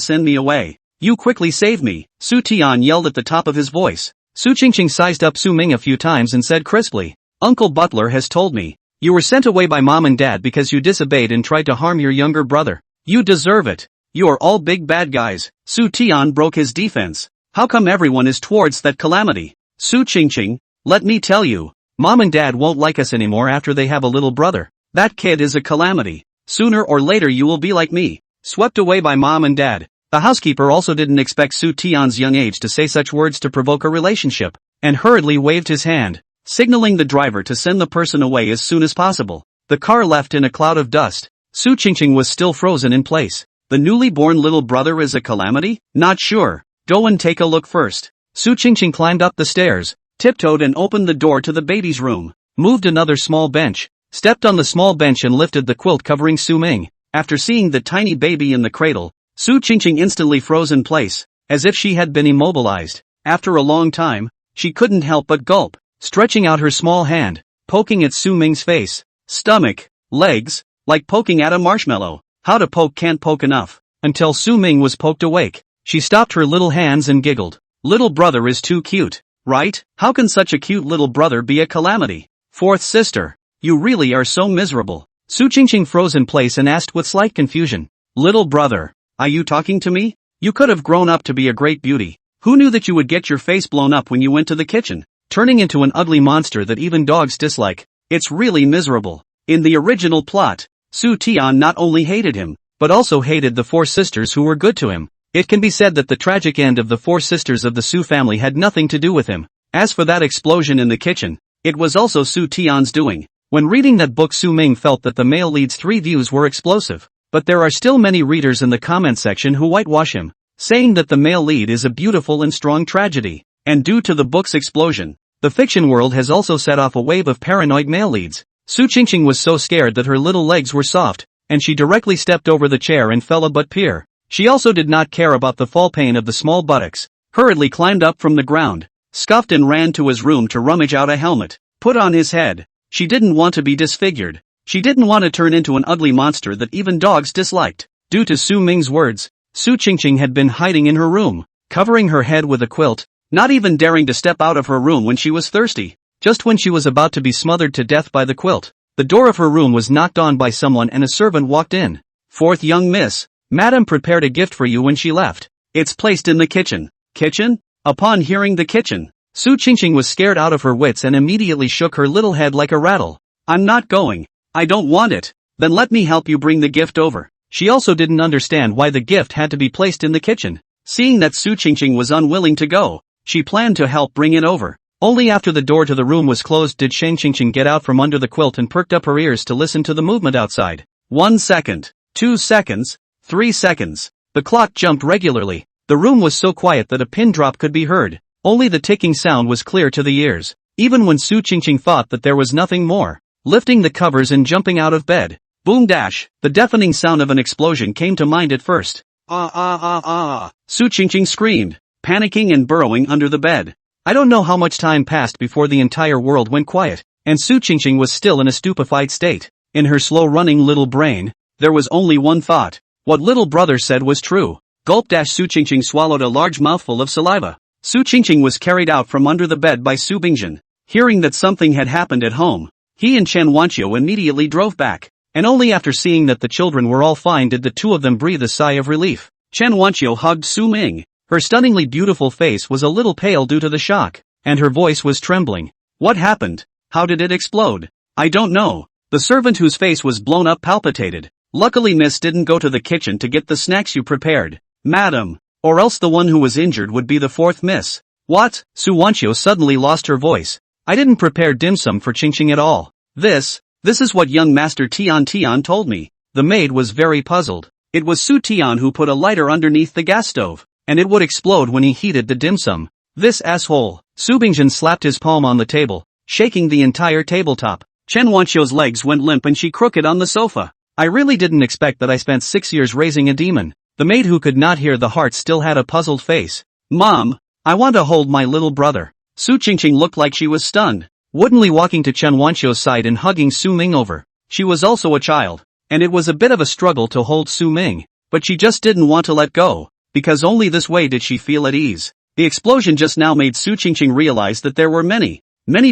send me away. You quickly save me," Su Tian yelled at the top of his voice. Su Qingqing sized up Su Ming a few times and said crisply, "Uncle Butler has told me, you were sent away by Mom and Dad because you disobeyed and tried to harm your younger brother. You deserve it. You are all big bad guys." Su Tian broke his defense. "How come everyone is towards that calamity? Su Qingqing, let me tell you, Mom and Dad won't like us anymore after they have a little brother. That kid is a calamity. Sooner or later you will be like me, swept away by Mom and Dad." The housekeeper also didn't expect Su Tian's young age to say such words to provoke a relationship, and hurriedly waved his hand, signaling the driver to send the person away as soon as possible. The car left in a cloud of dust. Su Qingqing was still frozen in place. The newly born little brother is a calamity? Not sure. Go and take a look first. Su Qingqing climbed up the stairs, tiptoed and opened the door to the baby's room, moved another small bench, stepped on the small bench and lifted the quilt covering Su Ming. After seeing the tiny baby in the cradle, Su Qingqing instantly froze in place, as if she had been immobilized. After a long time, she couldn't help but gulp, stretching out her small hand, poking at Su Ming's face, stomach, legs, like poking at a marshmallow. How to poke can't poke enough. Until Su Ming was poked awake, she stopped her little hands and giggled. Little brother is too cute, right? How can such a cute little brother be a calamity? Fourth sister, you really are so miserable. Su Qingqing froze in place and asked with slight confusion. Little brother, are you talking to me? You could have grown up to be a great beauty. Who knew that you would get your face blown up when you went to the kitchen, turning into an ugly monster that even dogs dislike? It's really miserable. In the original plot, Su Tian not only hated him, but also hated the four sisters who were good to him. It can be said that the tragic end of the four sisters of the Su family had nothing to do with him. As for that explosion in the kitchen, it was also Su Tian's doing. When reading that book, Su Ming felt that the male lead's 3 views were explosive. But there are still many readers in the comment section who whitewash him, saying that the male lead is a beautiful and strong tragedy. And due to the book's explosion, the fiction world has also set off a wave of paranoid male leads. Su Qingqing was so scared that her little legs were soft, and she directly stepped over the chair and fell a butt pier. She also did not care about the fall pain of the small buttocks, hurriedly climbed up from the ground, scuffed and ran to his room to rummage out a helmet, put on his head. She didn't want to be disfigured. She didn't want to turn into an ugly monster that even dogs disliked. Due to Su Ming's words, Su Qingqing had been hiding in her room, covering her head with a quilt, not even daring to step out of her room when she was thirsty. Just when she was about to be smothered to death by the quilt, the door of her room was knocked on by someone and a servant walked in. Fourth young miss, Madam prepared a gift for you when she left. It's placed in the kitchen. Kitchen? Upon hearing the kitchen, Su Qingqing was scared out of her wits and immediately shook her little head like a rattle. I'm not going. I don't want it. Then let me help you bring the gift over. She also didn't understand why the gift had to be placed in the kitchen. Seeing that Su Qingqing was unwilling to go, she planned to help bring it over. Only after the door to the room was closed did Shang Qingqing get out from under the quilt and perked up her ears to listen to the movement outside. 1 second, 2 seconds, 3 seconds. The clock jumped regularly. The room was so quiet that a pin drop could be heard. Only the ticking sound was clear to the ears. Even when Su Qingqing thought that there was nothing more, lifting the covers and jumping out of bed, boom dash, the deafening sound of an explosion came to mind at first. Su Qingqing screamed, panicking and burrowing under the bed. I don't know how much time passed before the entire world went quiet, and Su Qingqing was still in a stupefied state. In her slow-running little brain, there was only one thought. What little brother said was true. Gulp dash Su Qingqing swallowed a large mouthful of saliva. Su Qingqing was carried out from under the bed by Su Bingjin. Hearing that something had happened at home, he and Chen Wanqiu immediately drove back, and only after seeing that the children were all fine did the two of them breathe a sigh of relief. Chen Wanqiu hugged Su Ming. Her stunningly beautiful face was a little pale due to the shock, and her voice was trembling. What happened? How did it explode? I don't know. The servant whose face was blown up palpitated. Luckily Miss didn't go to the kitchen to get the snacks you prepared, Madam, or else the one who was injured would be the fourth miss. What? Su Wanqiu suddenly lost her voice. I didn't prepare dim sum for Qingqing at all. This is what young Master Tian told me. The maid was very puzzled. It was Su Tian who put a lighter underneath the gas stove, and it would explode when he heated the dim sum. This asshole. Su Bingjin slapped his palm on the table, shaking the entire tabletop. Chen Wanqiu's legs went limp and she crooked on the sofa. I really didn't expect that I spent 6 years raising a demon. The maid who could not hear the heart still had a puzzled face. Mom, I want to hold my little brother. Su Qingqing looked like she was stunned, woodenly walking to Chen Wanqiu's side and hugging Su Ming over. She was also a child, and it was a bit of a struggle to hold Su Ming, but she just didn't want to let go, because only this way did she feel at ease. The explosion just now made Su Qingqing realize that there were many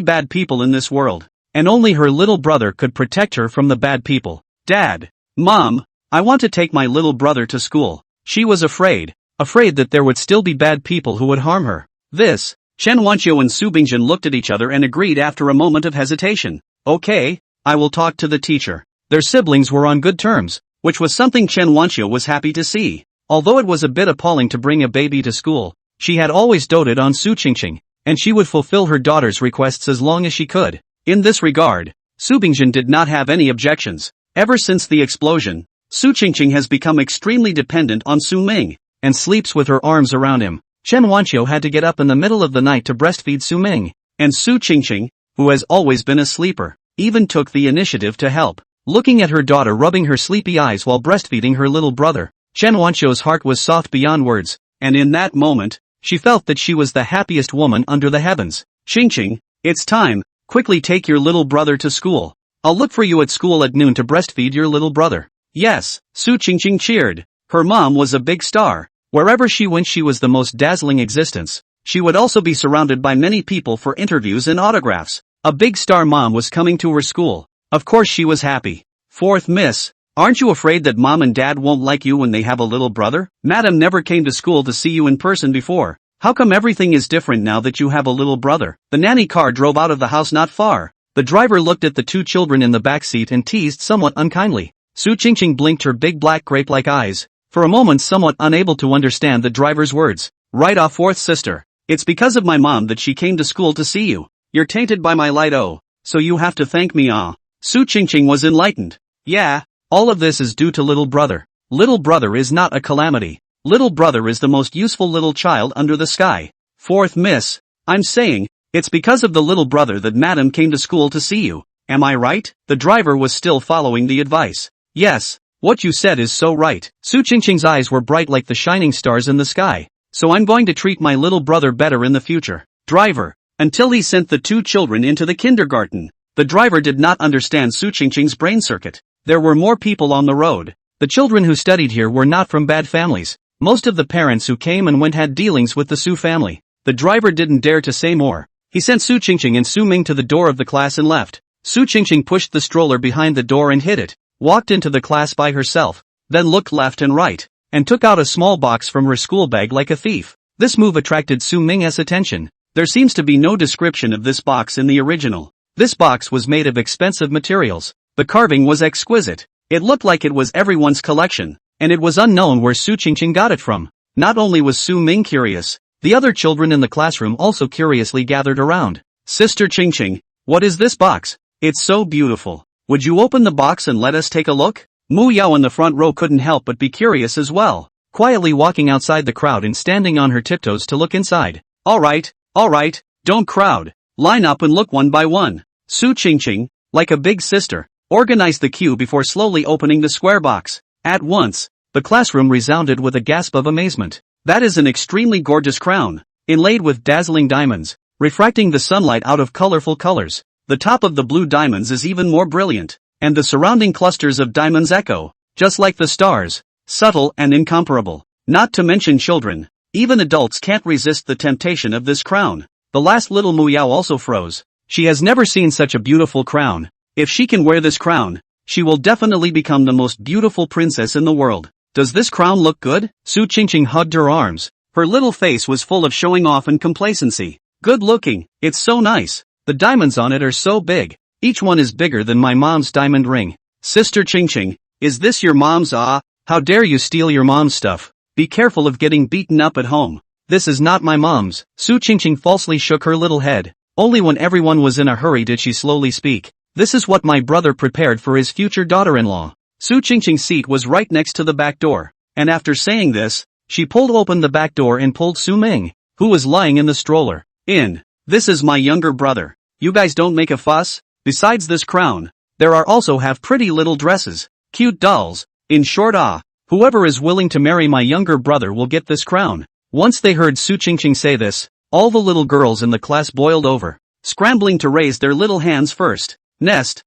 bad people in this world, and only her little brother could protect her from the bad people. Dad, Mom, I want to take my little brother to school. She was afraid that there would still be bad people who would harm her. Chen Wanqiu and Su Bingjin looked at each other and agreed after a moment of hesitation. Okay, I will talk to the teacher. Their siblings were on good terms, which was something Chen Wanqiu was happy to see. Although it was a bit appalling to bring a baby to school, she had always doted on Su Qingqing, and she would fulfill her daughter's requests as long as she could. In this regard, Su Bingjin did not have any objections. Ever since the explosion, Su Qingqing has become extremely dependent on Su Ming, and sleeps with her arms around him. Chen Wanqiu had to get up in the middle of the night to breastfeed Su Ming, and Su Qingqing, who has always been a sleeper, even took the initiative to help. Looking at her daughter rubbing her sleepy eyes while breastfeeding her little brother, Chen Wanqiu's heart was soft beyond words, and in that moment, she felt that she was the happiest woman under the heavens. Qingqing, it's time, quickly take your little brother to school. I'll look for you at school at noon to breastfeed your little brother. Yes, Su Qingqing cheered. Her mom was a big star. Wherever she went she was the most dazzling existence. She would also be surrounded by many people for interviews and autographs. A big star mom was coming to her school. Of course she was happy. Fourth Miss, aren't you afraid that mom and dad won't like you when they have a little brother? Madam never came to school to see you in person before. How come everything is different now that you have a little brother? The nanny car drove out of the house not far. The driver looked at the two children in the back seat and teased somewhat unkindly. Su Qingqing blinked her big black grape-like eyes, for a moment somewhat unable to understand the driver's words. Right off, fourth sister. It's because of my mom that she came to school to see you. You're tainted by my light, oh, so you have to thank me, ah. Su Qingqing was enlightened. Yeah, all of this is due to little brother. Little brother is not a calamity. Little brother is the most useful little child under the sky. Fourth Miss, I'm saying, it's because of the little brother that madam came to school to see you. Am I right? The driver was still following the advice. Yes, what you said is so right. Su Qingqing's eyes were bright like the shining stars in the sky. So I'm going to treat my little brother better in the future. Driver, until he sent the two children into the kindergarten. The driver did not understand Su Qingqing's brain circuit. There were more people on the road. The children who studied here were not from bad families. Most of the parents who came and went had dealings with the Su family. The driver didn't dare to say more. He sent Su Qingqing and Su Ming to the door of the class and left. Su Qingqing pushed the stroller behind the door and hid it, walked into the class by herself, then looked left and right, and took out a small box from her school bag like a thief. This move attracted Su Ming's attention. There seems to be no description of this box in the original. This box was made of expensive materials. The carving was exquisite. It looked like it was everyone's collection, and it was unknown where Su Qingqing got it from. Not only was Su Ming curious, the other children in the classroom also curiously gathered around. Sister Qingqing, what is this box? It's so beautiful. Would you open the box and let us take a look? Mu Yao in the front row couldn't help but be curious as well, quietly walking outside the crowd and standing on her tiptoes to look inside. Alright, don't crowd. Line up and look one by one. Su Qingqing, like a big sister, organized the queue before slowly opening the square box. At once, the classroom resounded with a gasp of amazement. That is an extremely gorgeous crown, inlaid with dazzling diamonds, refracting the sunlight out of colorful colors. The top of the blue diamonds is even more brilliant, and the surrounding clusters of diamonds echo, just like the stars, subtle and incomparable. Not to mention children, even adults can't resist the temptation of this crown. The last little Mu Yao also froze. She has never seen such a beautiful crown. If she can wear this crown, she will definitely become the most beautiful princess in the world. Does this crown look good? Su Qingqing hugged her arms. Her little face was full of showing off and complacency. Good looking, it's so nice. The diamonds on it are so big. Each one is bigger than my mom's diamond ring. Sister Qingqing, is this your mom's? Ah, how dare you steal your mom's stuff. Be careful of getting beaten up at home. This is not my mom's. Su Qingqing falsely shook her little head. Only when everyone was in a hurry did she slowly speak. This is what my brother prepared for his future daughter-in-law. Su Qingqing's seat was right next to the back door, and after saying this, she pulled open the back door and pulled Su Ming, who was lying in the stroller, in. This is my younger brother. You guys don't make a fuss? Besides this crown, there are also have pretty little dresses, cute dolls. In short, whoever is willing to marry my younger brother will get this crown. Once they heard Su Qingqing say this, all the little girls in the class boiled over, scrambling to raise their little hands first. Nest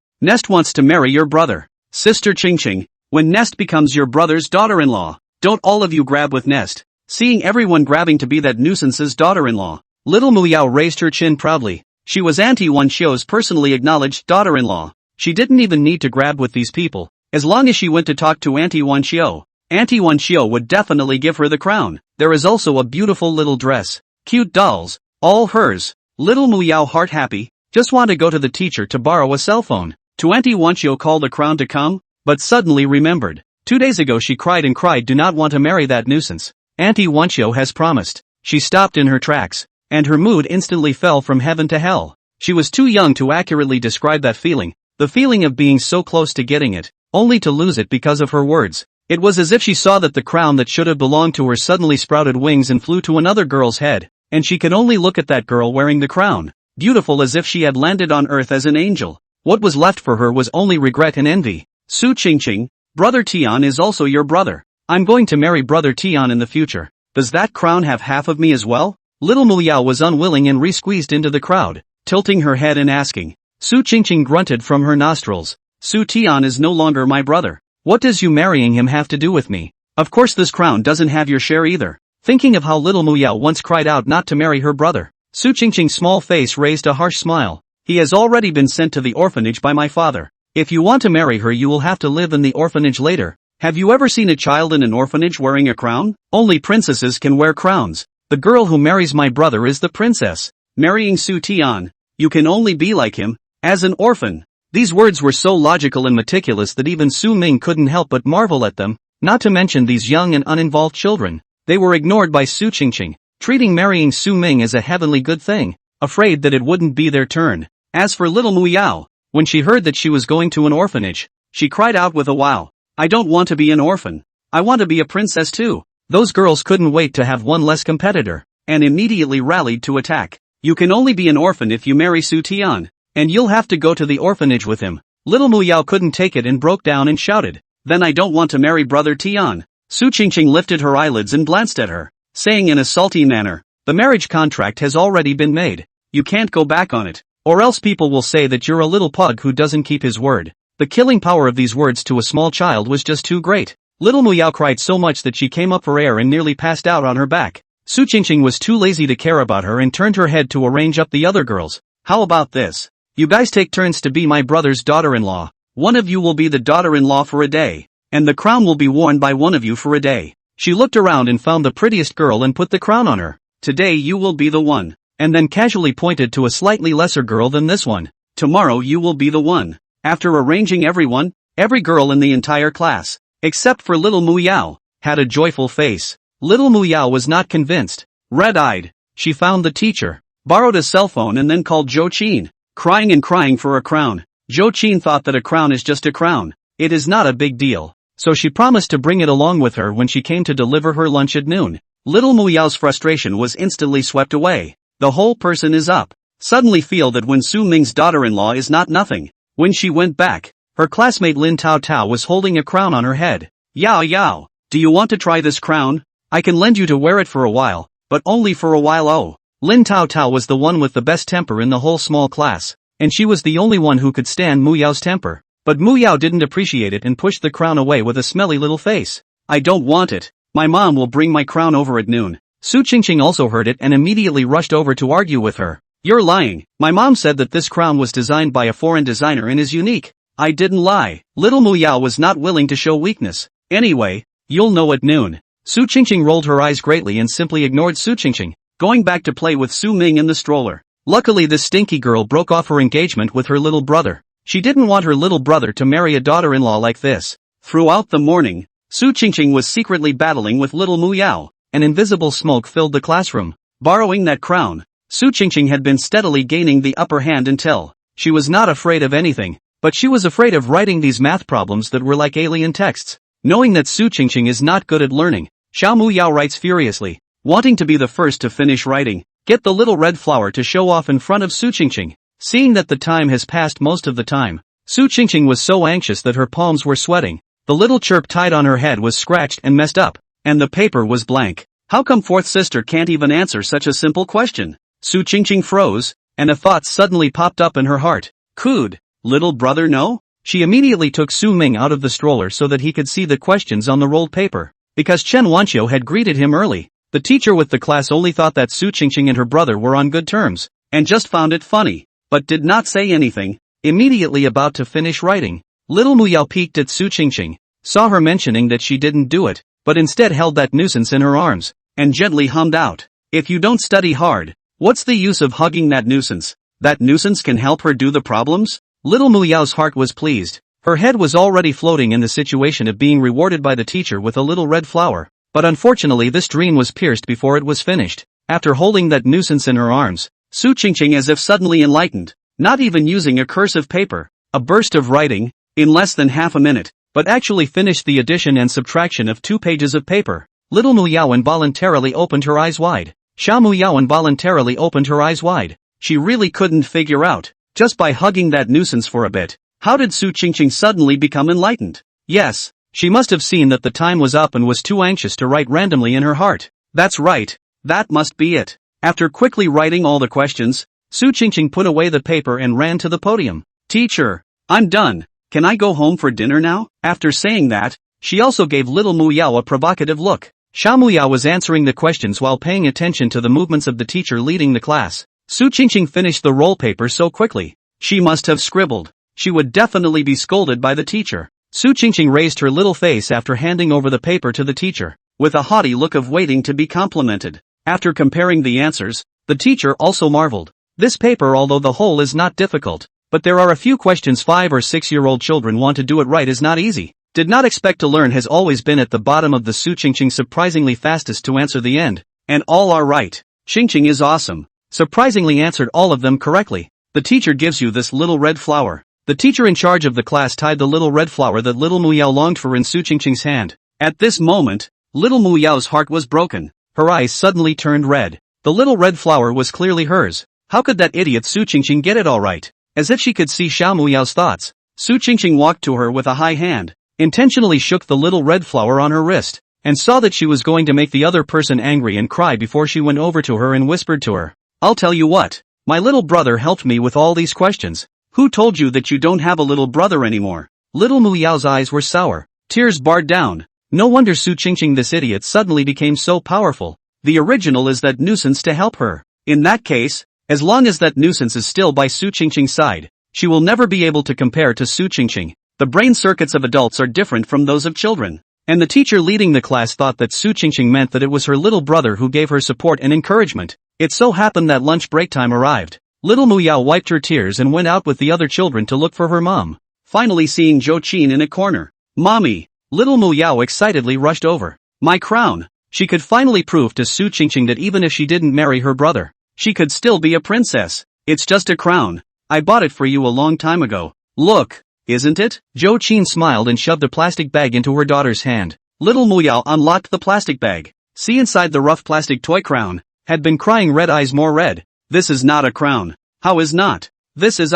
wants to marry your brother. Sister Qingqing, when Nest becomes your brother's daughter-in-law, don't all of you grab with Nest. Seeing everyone grabbing to be that nuisance's daughter-in-law, little Mu Yao raised her chin proudly. She was Auntie Wanqiu's personally acknowledged daughter-in-law. She didn't even need to grab with these people. As long as she went to talk to Auntie Wanqiu, Auntie Wanqiu would definitely give her the crown. There is also a beautiful little dress, cute dolls, all hers. Little Mu Yao heart happy, just want to go to the teacher to borrow a cell phone. To Auntie Wanqiu call the crown to come, but suddenly remembered. 2 days ago she cried and cried, do not want to marry that nuisance. Auntie Wanchio has promised. She stopped in her tracks, and her mood instantly fell from heaven to hell. She was too young to accurately describe that feeling, the feeling of being so close to getting it, only to lose it because of her words. It was as if she saw that the crown that should have belonged to her suddenly sprouted wings and flew to another girl's head, and she could only look at that girl wearing the crown, beautiful as if she had landed on earth as an angel. What was left for her was only regret and envy. Su Qingqing, brother Tian is also your brother. I'm going to marry brother Tian in the future. Does that crown have half of me as well? Little Mu Yao was unwilling and re-squeezed into the crowd, tilting her head and asking. Su Qingqing grunted from her nostrils. Su Tian is no longer my brother. What does you marrying him have to do with me? Of course this crown doesn't have your share either. Thinking of how little Mu Yao once cried out not to marry her brother, Su Qingqing's small face raised a harsh smile. He has already been sent to the orphanage by my father. If you want to marry her you will have to live in the orphanage later. Have you ever seen a child in an orphanage wearing a crown? Only princesses can wear crowns. The girl who marries my brother is the princess. Marrying Su Tian, you can only be like him, as an orphan. These words were so logical and meticulous that even Su Ming couldn't help but marvel at them, not to mention these young and uninvolved children. They were ignored by Su Qingqing, treating marrying Su Ming as a heavenly good thing, afraid that it wouldn't be their turn. As for little Mu Yao, when she heard that she was going to an orphanage, she cried out with a wow. I don't want to be an orphan. I want to be a princess too. Those girls couldn't wait to have one less competitor, and immediately rallied to attack. You can only be an orphan if you marry Su Tian, and you'll have to go to the orphanage with him. Little Mu Yao couldn't take it and broke down and shouted. Then I don't want to marry brother Tian. Su Qingqing lifted her eyelids and glanced at her, saying in a salty manner, the marriage contract has already been made. You can't go back on it, or else people will say that you're a little pug who doesn't keep his word. The killing power of these words to a small child was just too great. Little Mu Yao cried so much that she came up for air and nearly passed out on her back. Su Qingqing was too lazy to care about her and turned her head to arrange up the other girls. How about this? You guys take turns to be my brother's daughter-in-law. One of you will be the daughter-in-law for a day, and the crown will be worn by one of you for a day. She looked around and found the prettiest girl and put the crown on her. Today you will be the one, and then casually pointed to a slightly lesser girl than this one. Tomorrow you will be the one. After arranging everyone, every girl in the entire class, except for little Mu Yao, had a joyful face. Little Mu Yao was not convinced. Red-eyed, she found the teacher, borrowed a cell phone and then called Zhou Qin, crying and crying for a crown. Zhou Qin thought that a crown is just a crown. It is not a big deal. So she promised to bring it along with her when she came to deliver her lunch at noon. Little Mu Yao's frustration was instantly swept away. The whole person is up. Suddenly feel that when Su Ming's daughter-in-law is not nothing. When she went back, her classmate Lin Tao Tao was holding a crown on her head. Yao Yao, do you want to try this crown? I can lend you to wear it for a while, but only for a while. Oh. Lin Tao Tao was the one with the best temper in the whole small class, and she was the only one who could stand Mu Yao's temper. But Mu Yao didn't appreciate it and pushed the crown away with a smelly little face. I don't want it. My mom will bring my crown over at noon. Su Qingqing also heard it and immediately rushed over to argue with her. You're lying. My mom said that this crown was designed by a foreign designer and is unique. I didn't lie. Little Mu Yao was not willing to show weakness. Anyway, you'll know at noon. Su Qingqing rolled her eyes greatly and simply ignored Su Qingqing, going back to play with Su Ming in the stroller. Luckily this stinky girl broke off her engagement with her little brother. She didn't want her little brother to marry a daughter-in-law like this. Throughout the morning, Su Qingqing was secretly battling with little Mu Yao. An invisible smoke filled the classroom. Borrowing that crown, Su Qingqing had been steadily gaining the upper hand until she was not afraid of anything, but she was afraid of writing these math problems that were like alien texts. Knowing that Su Qingqing is not good at learning, Xiao Mu Yao writes furiously, wanting to be the first to finish writing. Get the little red flower to show off in front of Su Qingqing. Seeing that the time has passed most of the time, Su Qingqing was so anxious that her palms were sweating. The little chirp tied on her head was scratched and messed up, and the paper was blank. How come fourth sister can't even answer such a simple question? Su Qingqing froze, and a thought suddenly popped up in her heart. Could little brother know? She immediately took Su Ming out of the stroller so that he could see the questions on the rolled paper. Because Chen Wanqiu had greeted him early, the teacher with the class only thought that Su Qingqing and her brother were on good terms, and just found it funny, but did not say anything. Immediately about to finish writing, little Mu Yao peeked at Su Qingqing, saw her mentioning that she didn't do it, but instead held that nuisance in her arms, and gently hummed out, if you don't study hard, what's the use of hugging that nuisance? That nuisance can help her do the problems? Little Mu Yao's heart was pleased. Her head was already floating in the situation of being rewarded by the teacher with a little red flower, but unfortunately this dream was pierced before it was finished. After holding that nuisance in her arms, Su Qingqing as if suddenly enlightened, not even using a cursive paper, a burst of writing, in less than half a minute, but actually finished the addition and subtraction of 2 pages of paper. Little Mu Yao involuntarily opened her eyes wide. Xiao Mu Yao involuntarily opened her eyes wide. She really couldn't figure out, just by hugging that nuisance for a bit, how did Su Qingqing suddenly become enlightened? Yes, she must have seen that the time was up and was too anxious to write randomly in her heart. That's right, that must be it. After quickly writing all the questions, Su Qingqing put away the paper and ran to the podium. Teacher, I'm done. Can I go home for dinner now? After saying that, she also gave little Mu Yao a provocative look. Xiao Mu Yao was answering the questions while paying attention to the movements of the teacher leading the class. Su Qingqing finished the roll paper so quickly. She must have scribbled. She would definitely be scolded by the teacher. Su Qingqing raised her little face after handing over the paper to the teacher, with a haughty look of waiting to be complimented. After comparing the answers, the teacher also marveled. This paper, although the whole is not difficult, but there are a few questions 5 or 6-year-old children want to do it right is not easy. Did not expect to learn has always been at the bottom of the Su Qingqing surprisingly fastest to answer the end. And all are right. Qingqing is awesome. Surprisingly answered all of them correctly. The teacher gives you this little red flower. The teacher in charge of the class tied the little red flower that little Mu Yao longed for in Su Qingqing's hand. At this moment, little Mu Yao's heart was broken. Her eyes suddenly turned red. The little red flower was clearly hers. How could that idiot Su Qingqing get it all right? As if she could see Xiao Mu Yao's thoughts, Su Qingqing walked to her with a high hand, intentionally shook the little red flower on her wrist, and saw that she was going to make the other person angry and cry before she went over to her and whispered to her, I'll tell you what, my little brother helped me with all these questions. Who told you that you don't have a little brother anymore? Little Mu Yao's eyes were sour, tears barred down. No wonder Su Qingqing, this idiot, suddenly became so powerful. The original is that nuisance to help her. In that case, as long as that nuisance is still by Su Qingqing's side, she will never be able to compare to Su Qingqing. The brain circuits of adults are different from those of children. And the teacher leading the class thought that Su Qingqing meant that it was her little brother who gave her support and encouragement. It so happened that lunch break time arrived. Little Mu Yao wiped her tears and went out with the other children to look for her mom. Finally seeing Zhou Qin in a corner. Mommy! Little Mu Yao excitedly rushed over. My crown! She could finally prove to Su Qingqing that even if she didn't marry her brother, she could still be a princess. It's just a crown. I bought it for you a long time ago. Look, isn't it? Zhou Qin smiled and shoved a plastic bag into her daughter's hand. Little Mu Yao unlocked the plastic bag. See inside the rough plastic toy crown. Had been crying, red eyes more red. This is not a crown. How is not? This is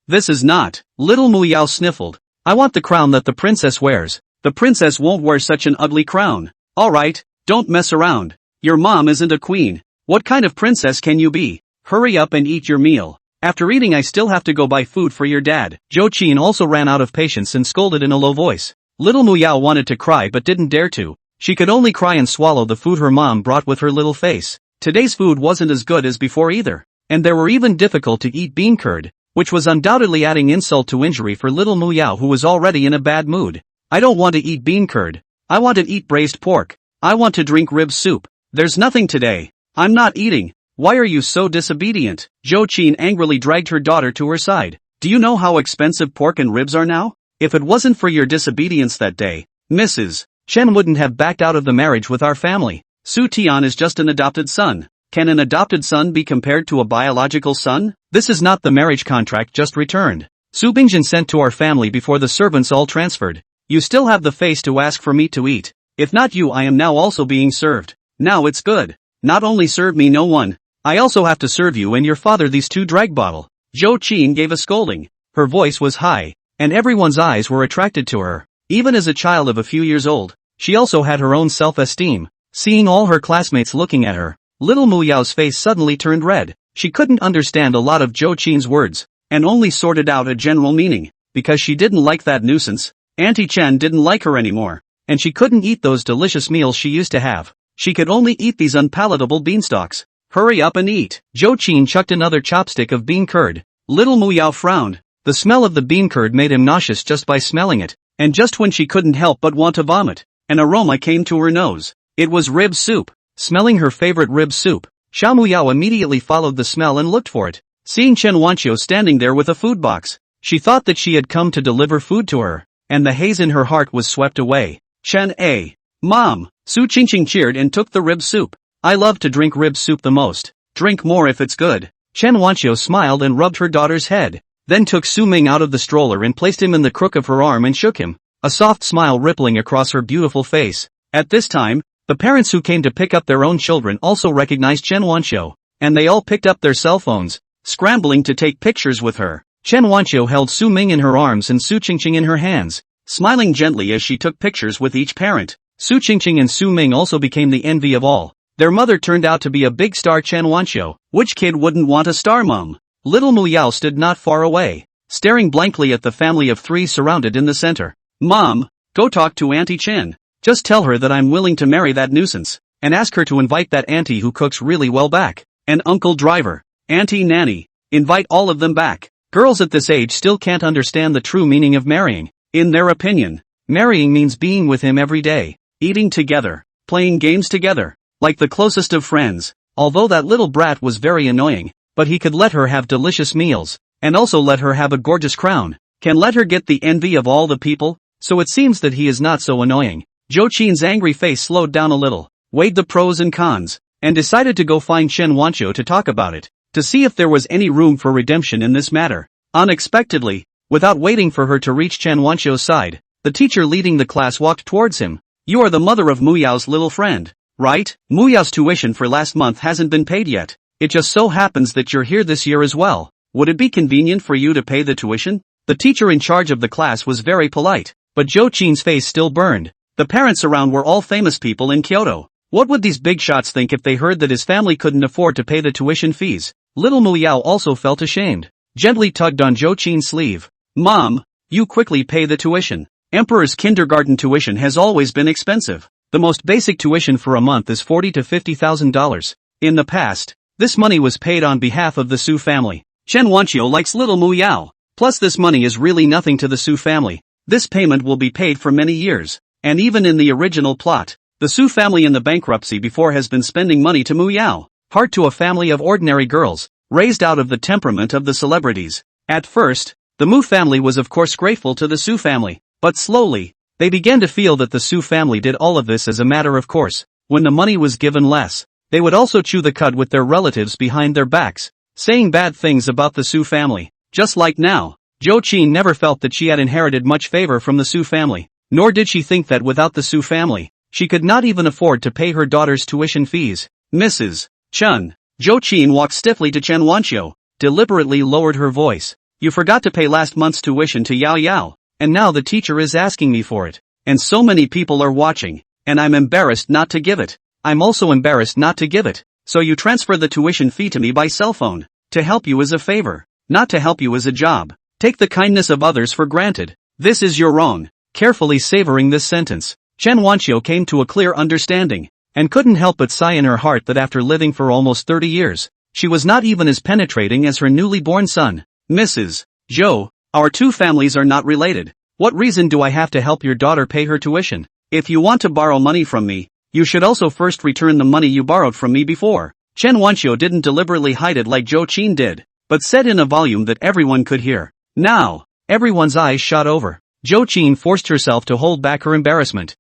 This is not. Little Mu Yao sniffled. I want the crown that the princess wears. The princess won't wear such an ugly crown. Alright, don't mess around. Your mom isn't a queen. What kind of princess can you be? Hurry up and eat your meal. After eating I still have to go buy food for your dad. Zhou Qin also ran out of patience and scolded in a low voice. Little Mu Yao wanted to cry but didn't dare to. She could only cry and swallow the food her mom brought with her little face. Today's food wasn't as good as before either. And there were even difficult to eat bean curd, which was undoubtedly adding insult to injury for little Mu Yao, who was already in a bad mood. I don't want to eat bean curd. I want to eat braised pork. I want to drink rib soup. There's nothing today. I'm not eating. Why are you so disobedient? Zhou Qin angrily dragged her daughter to her side. Do you know how expensive pork and ribs are now? If it wasn't for your disobedience that day, Mrs. Chen wouldn't have backed out of the marriage with our family. Su Tian is just an adopted son. Can an adopted son be compared to a biological son? This is not the marriage contract just returned. Su Bingjin sent to our family before the servants all transferred. You still have the face to ask for meat to eat. If not you, I am now also being served. Now it's good. Not only serve me no one, I also have to serve you and your father these 2 drag bottle. Zhou Qin gave a scolding. Her voice was high, and everyone's eyes were attracted to her. Even as a child of a few years old, she also had her own self-esteem. Seeing all her classmates looking at her, little Mu Yao's face suddenly turned red. She couldn't understand a lot of Zhou Qin's words, and only sorted out a general meaning, because she didn't like that nuisance. Auntie Chen didn't like her anymore, and she couldn't eat those delicious meals she used to have. She could only eat these unpalatable beanstalks. Hurry up and eat. Zhou Qin chucked another chopstick of bean curd. Little Mu Yao frowned. The smell of the bean curd made him nauseous just by smelling it, and just when she couldn't help but want to vomit, an aroma came to her nose. It was rib soup. Smelling her favorite rib soup, Xiao Mu Yao immediately followed the smell and looked for it. Seeing Chen Wanqiu standing there with a food box, She thought that she had come to deliver food to her, and the haze in her heart was swept away. Chen A. Mom, Su Qingqing cheered and took the rib soup. I love to drink rib soup the most. Drink more if it's good. Chen Wanqiu smiled and rubbed her daughter's head, then took Su Ming out of the stroller and placed him in the crook of her arm and shook him, a soft smile rippling across her beautiful face. At this time, the parents who came to pick up their own children also recognized Chen Wanqiu, and they all picked up their cell phones, scrambling to take pictures with her. Chen Wanqiu held Su Ming in her arms and Su Qingqing in her hands, smiling gently as she took pictures with each parent. Su Qingqing and Su Ming also became the envy of all. Their mother turned out to be a big star. Chen Wanqiu. Which kid wouldn't want a star mom? Little Mu Yao stood not far away, staring blankly at the family of three surrounded in the center. Mom, go talk to Auntie Chen. Just tell her that I'm willing to marry that nuisance, and ask her to invite that auntie who cooks really well back, and Uncle Driver, Auntie Nanny, invite all of them back. Girls at this age still can't understand the true meaning of marrying. In their opinion, marrying means being with him every day, eating together, playing games together, like the closest of friends. Although that little brat was very annoying, but he could let her have delicious meals, and also let her have a gorgeous crown, can let her get the envy of all the people, so it seems that he is not so annoying. Zhou Qin's angry face slowed down a little, weighed the pros and cons, and decided to go find Chen Wanqiu to talk about it, to see if there was any room for redemption in this matter. Unexpectedly, without waiting for her to reach Chen Wanqiu's side, the teacher leading the class walked towards him. You are the mother of Mu Yao's little friend, right? Mu Yao's tuition for last month hasn't been paid yet. It just so happens that you're here this year as well. Would it be convenient for you to pay the tuition? The teacher in charge of the class was very polite, but Zhou Qin's face still burned. The parents around were all famous people in Kyoto. What would these big shots think if they heard that his family couldn't afford to pay the tuition fees? Little Mu Yao also felt ashamed, gently tugged on Zhou Qin's sleeve. Mom, you quickly pay the tuition. Emperor's kindergarten tuition has always been expensive. The most basic tuition for a month is $40,000 to $50,000. In the past, this money was paid on behalf of the Su family. Chen Wanqiu likes little Mu Yao. Plus this money is really nothing to the Su family. This payment will be paid for many years. And even in the original plot, the Su family in the bankruptcy before has been spending money to Mu Yao, part to a family of ordinary girls, raised out of the temperament of the celebrities. At first, the Mu family was of course grateful to the Su family, but slowly, they began to feel that the Su family did all of this as a matter of course. When the money was given less, they would also chew the cud with their relatives behind their backs, saying bad things about the Su family. Just like now, Zhou Qin never felt that she had inherited much favor from the Su family, nor did she think that without the Su family, she could not even afford to pay her daughter's tuition fees. Mrs. Chen. Zhou Qin walked stiffly to Chen Wanqiu, deliberately lowered her voice. You forgot to pay last month's tuition to Yao Yao, and now the teacher is asking me for it. And so many people are watching, and I'm embarrassed not to give it. I'm also embarrassed not to give it. So you transfer the tuition fee to me by cell phone, to help you as a favor, not to help you as a job. Take the kindness of others for granted. This is your wrong. Carefully savoring this sentence, Chen Wanqiu came to a clear understanding, and couldn't help but sigh in her heart that after living for almost 30 years, she was not even as penetrating as her newly born son. Mrs. Zhou, our two families are not related. What reason do I have to help your daughter pay her tuition? If you want to borrow money from me, you should also first return the money you borrowed from me before. Chen Wanqiu didn't deliberately hide it like Zhou Qin did, but said in a volume that everyone could hear. Now, everyone's eyes shot over. Zhou Qin forced herself to hold back her embarrassment.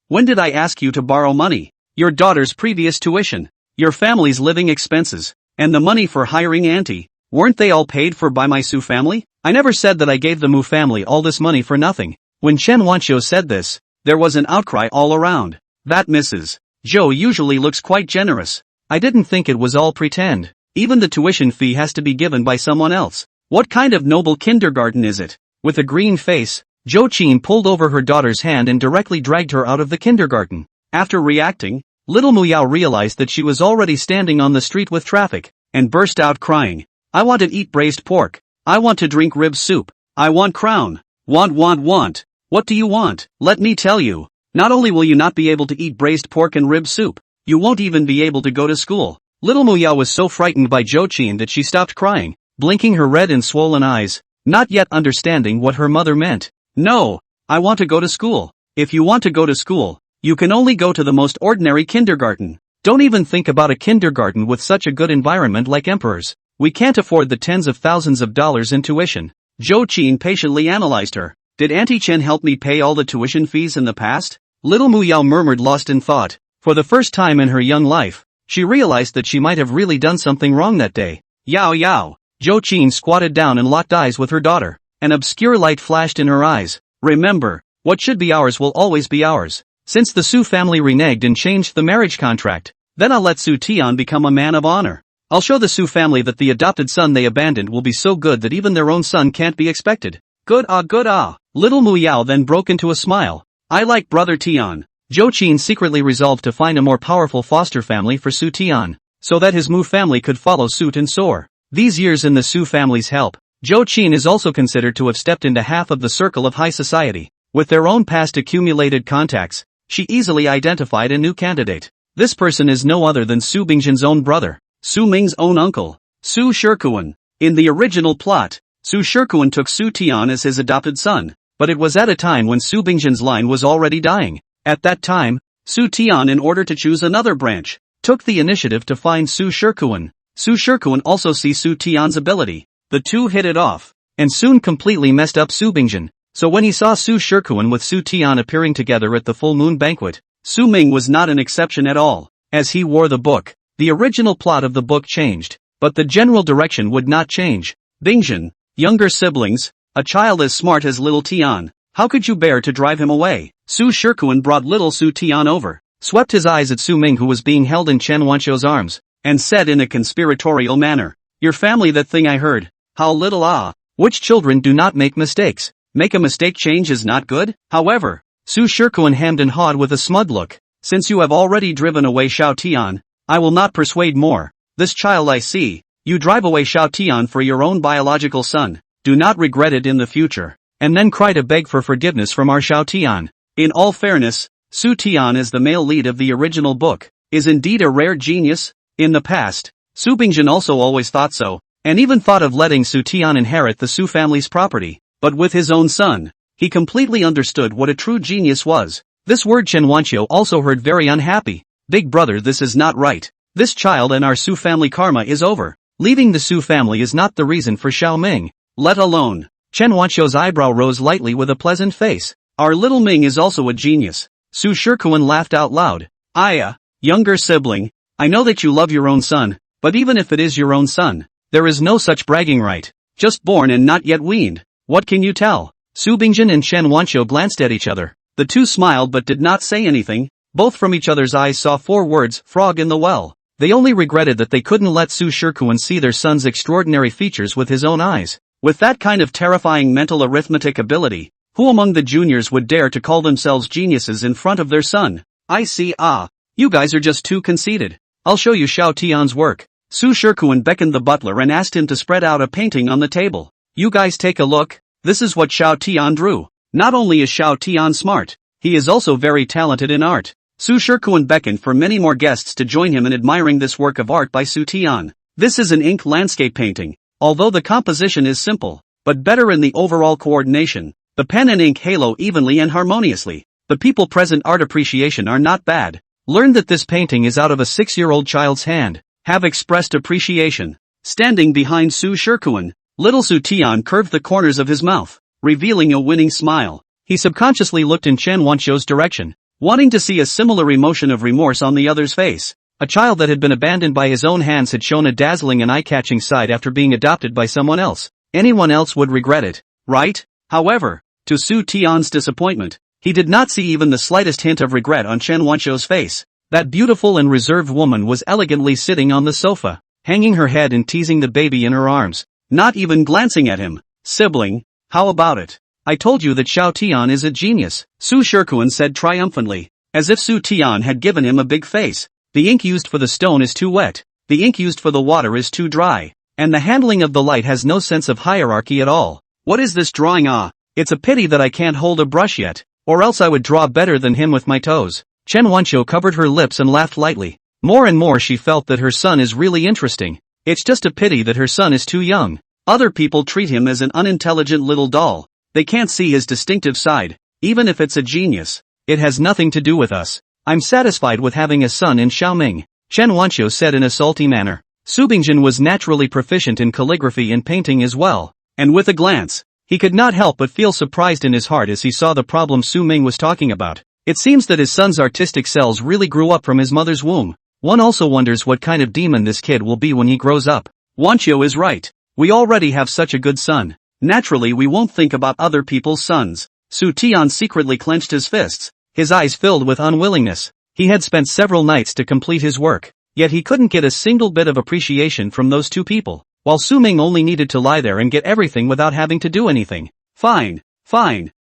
When did I ask you to borrow money? Your daughter's previous tuition, your family's living expenses, and the money for hiring auntie, weren't they all paid for by my Su family? I never said that I gave the Mu family all this money for nothing. When Chen Wanqiu said this, there was an outcry all around. That Mrs. Zhou usually looks quite generous. I didn't think it was all pretend. Even the tuition fee has to be given by someone else. What kind of noble kindergarten is it? With a green face, Zhou Qin pulled over her daughter's hand and directly dragged her out of the kindergarten. After reacting, little Mu Yao realized that she was already standing on the street with traffic, and burst out crying. I want to eat braised pork. I want to drink rib soup. I want crown. Want. What do you want? Let me tell you. Not only will you not be able to eat braised pork and rib soup, you won't even be able to go to school. Little Mu Yao was so frightened by Zhou Qin that she stopped crying, blinking her red and swollen eyes, not yet understanding what her mother meant. No, I want to go to school. If you want to go to school, you can only go to the most ordinary kindergarten. Don't even think about a kindergarten with such a good environment like Emperor's. We can't afford the tens of thousands of dollars in tuition. Zhou Qin patiently analyzed her. Did Auntie Chen help me pay all the tuition fees in the past? Little Mu Yao murmured, lost in thought. For the first time in her young life, she realized that she might have really done something wrong that day. Yao Yao. Zhou Qin squatted down and locked eyes with her daughter. An obscure light flashed in her eyes. Remember, what should be ours will always be ours. Since the Su family reneged and changed the marriage contract, then I'll let Su Tian become a man of honor. I'll show the Su family that the adopted son they abandoned will be so good that even their own son can't be expected. Good ah good ah. Little Mu Yao then broke into a smile. I like brother Tian. Zhou Qin secretly resolved to find a more powerful foster family for Su Tian, so that his Mu family could follow suit and soar. These years in the Su family's help, Zhou Qin is also considered to have stepped into half of the circle of high society. With their own past accumulated contacts, she easily identified a new candidate. This person is no other than Su Bingzhen's own brother, Su Ming's own uncle, Su Shikuan. In the original plot, Su Shikuan took Su Tian as his adopted son, but it was at a time when Su Bingzhen's line was already dying. At that time, Su Tian, in order to choose another branch, took the initiative to find Su Shikuan. Su Shikuan also sees Su Tian's ability. The two hit it off, and soon completely messed up Su Bingzhen. So when he saw Su Shikuan with Su Tian appearing together at the full moon banquet, Su Ming was not an exception at all. As he wore the book, the original plot of the book changed, but the general direction would not change. Bingzhen, younger siblings, a child as smart as little Tian, how could you bear to drive him away? Su Shikuan brought little Su Tian over, swept his eyes at Su Ming, who was being held in Chen Wanqiu's arms, and said in a conspiratorial manner, your family, that thing I heard, how little ah, which children do not make mistakes. Make a mistake, change is not good? However, Su Shikuan hemmed and hawed with a smug look, since you have already driven away Xiao Tian, I will not persuade more. This child I see, you drive away Xiao Tian for your own biological son, do not regret it in the future, and then cry to beg for forgiveness from our Xiao Tian. In all fairness, Su Tian, as the male lead of the original book, is indeed a rare genius. In the past, Su Bingzhen also always thought so, and even thought of letting Su Tian inherit the Su family's property, but with his own son, he completely understood what a true genius was. This word Chen Wanqiu also heard, very unhappy. Big brother, this is not right. This child and our Su family karma is over. Leaving the Su family is not the reason for Xiao Ming, let alone. Chen Wanqiu's eyebrow rose lightly with a pleasant face. Our little Ming is also a genius. Su Shikuan laughed out loud. Aya, younger sibling, I know that you love your own son, but even if it is your own son, there is no such bragging right. Just born and not yet weaned. What can you tell? Su Bingzhen and Chen Wanqiu glanced at each other. The two smiled but did not say anything. Both from each other's eyes saw 4 words, frog in the well. They only regretted that they couldn't let Su Shikuan see their son's extraordinary features with his own eyes. With that kind of terrifying mental arithmetic ability, who among the juniors would dare to call themselves geniuses in front of their son? I see. Ah, you guys are just too conceited. I'll show you Xiao Tian's work. Su Shikuan beckoned the butler and asked him to spread out a painting on the table. You guys take a look. This is what Xiao Tian drew. Not only is Xiao Tian smart, he is also very talented in art. Su Shikuan beckoned for many more guests to join him in admiring this work of art by Su Tian. This is an ink landscape painting. Although the composition is simple, but better in the overall coordination. The pen and ink halo evenly and harmoniously. The people present art appreciation are not bad. Learned that this painting is out of a 6-year-old child's hand. Have expressed appreciation. Standing behind Su Shikuan, little Su Tian curved the corners of his mouth, revealing a winning smile. He subconsciously looked in Chen Wanqiu's direction, wanting to see a similar emotion of remorse on the other's face. A child that had been abandoned by his own hands had shown a dazzling and eye-catching side after being adopted by someone else. Anyone else would regret it, right? However, to Su Tian's disappointment, he did not see even the slightest hint of regret on Chen Wanqiu's face. That beautiful and reserved woman was elegantly sitting on the sofa, hanging her head and teasing the baby in her arms, not even glancing at him. Sibling, how about it? I told you that Xiao Tian is a genius, Su Shikuan said triumphantly, as if Su Tian had given him a big face. The ink used for the stone is too wet, the ink used for the water is too dry, and the handling of the light has no sense of hierarchy at all. What is this drawing? Ah, it's a pity that I can't hold a brush yet, or else I would draw better than him with my toes. Chen Wanqiu covered her lips and laughed lightly. More and more she felt that her son is really interesting. It's just a pity that her son is too young. Other people treat him as an unintelligent little doll. They can't see his distinctive side, even if it's a genius. It has nothing to do with us. I'm satisfied with having a son in Xiaoming, Chen Wanqiu said in a salty manner. Su Bingzhen was naturally proficient in calligraphy and painting as well, and with a glance, He could not help but feel surprised in his heart as he saw the problem Su Ming was talking about. It seems that his son's artistic cells really grew up from his mother's womb. One also wonders what kind of demon this kid will be when he grows up. Wanchio is right. We already have such a good son. Naturally we won't think about other people's sons. Su Tian secretly clenched his fists, his eyes filled with unwillingness. He had spent several nights to complete his work, yet he couldn't get a single bit of appreciation from those two people, while Su Ming only needed to lie there and get everything without having to do anything. Fine.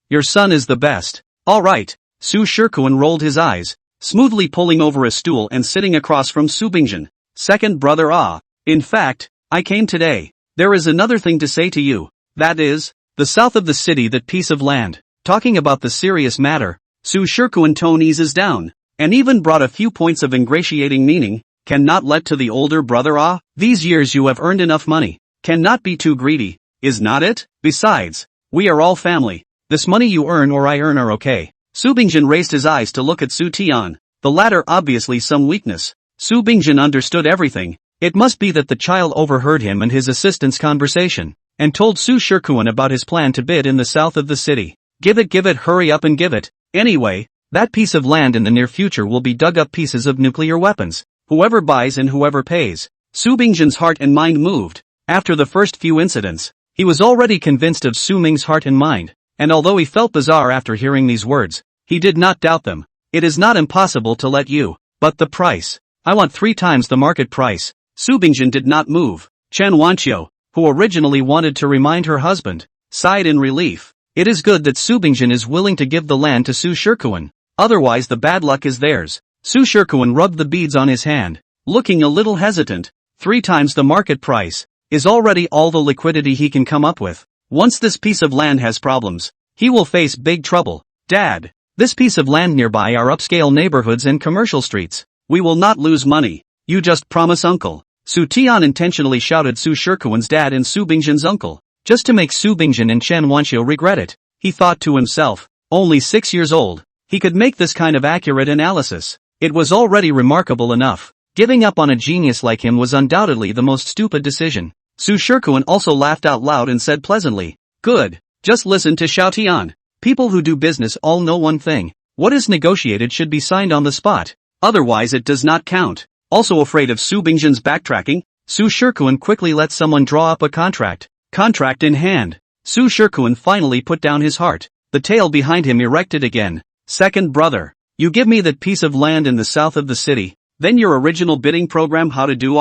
Your son is the best. Alright. Su Shikuan rolled his eyes, smoothly pulling over a stool and sitting across from Su Bingjin. Second brother in fact, I came today. There is another thing to say to you. That is, the south of the city, that piece of land. Talking about the serious matter, Su Shikuan tone eases down, and even brought a few points of ingratiating meaning. Cannot let to the older brother These years you have earned enough money. Cannot be too greedy, is not it? Besides, we are all family. This money you earn or I earn are okay. Su Bingjin raised his eyes to look at Su Tian, the latter obviously some weakness. Su Bingjin understood everything. It must be that the child overheard him and his assistant's conversation, and told Su Shikuan about his plan to bid in the south of the city. Give it, hurry up and give it. Anyway, that piece of land in the near future will be dug up pieces of nuclear weapons. Whoever buys and whoever pays. Su Bingjin's heart and mind moved. After the first few incidents, he was already convinced of Su Ming's heart and mind. And although he felt bizarre after hearing these words, he did not doubt them. It is not impossible to let you. But the price. I want 3 times the market price. Su Bingjin did not move. Chen Wanqiu, who originally wanted to remind her husband, sighed in relief. It is good that Su Bingjin is willing to give the land to Su Shikuan. Otherwise the bad luck is theirs. Su Shikuan rubbed the beads on his hand, looking a little hesitant. 3 times the market price is already all the liquidity he can come up with. Once this piece of land has problems, he will face big trouble. Dad, this piece of land nearby are upscale neighborhoods and commercial streets. We will not lose money. You just promise, uncle. Su Tian intentionally shouted Su Shikuan's dad and Su Bingjin's uncle, just to make Su Bingjin and Chen Wanqiu regret it. He thought to himself, only 6 years old, he could make this kind of accurate analysis. It was already remarkable enough. Giving up on a genius like him was undoubtedly the most stupid decision. Su Shikuan also laughed out loud and said pleasantly, good, just listen to Xiao Tian. People who do business all know one thing. What is negotiated should be signed on the spot. Otherwise it does not count. Also afraid of Su Bingjin's backtracking, Su Shikuan quickly let someone draw up a contract. Contract in hand. Su Shikuan finally put down his heart. The tail behind him erected again. Second brother, you give me that piece of land in the south of the city. Then your original bidding program how to do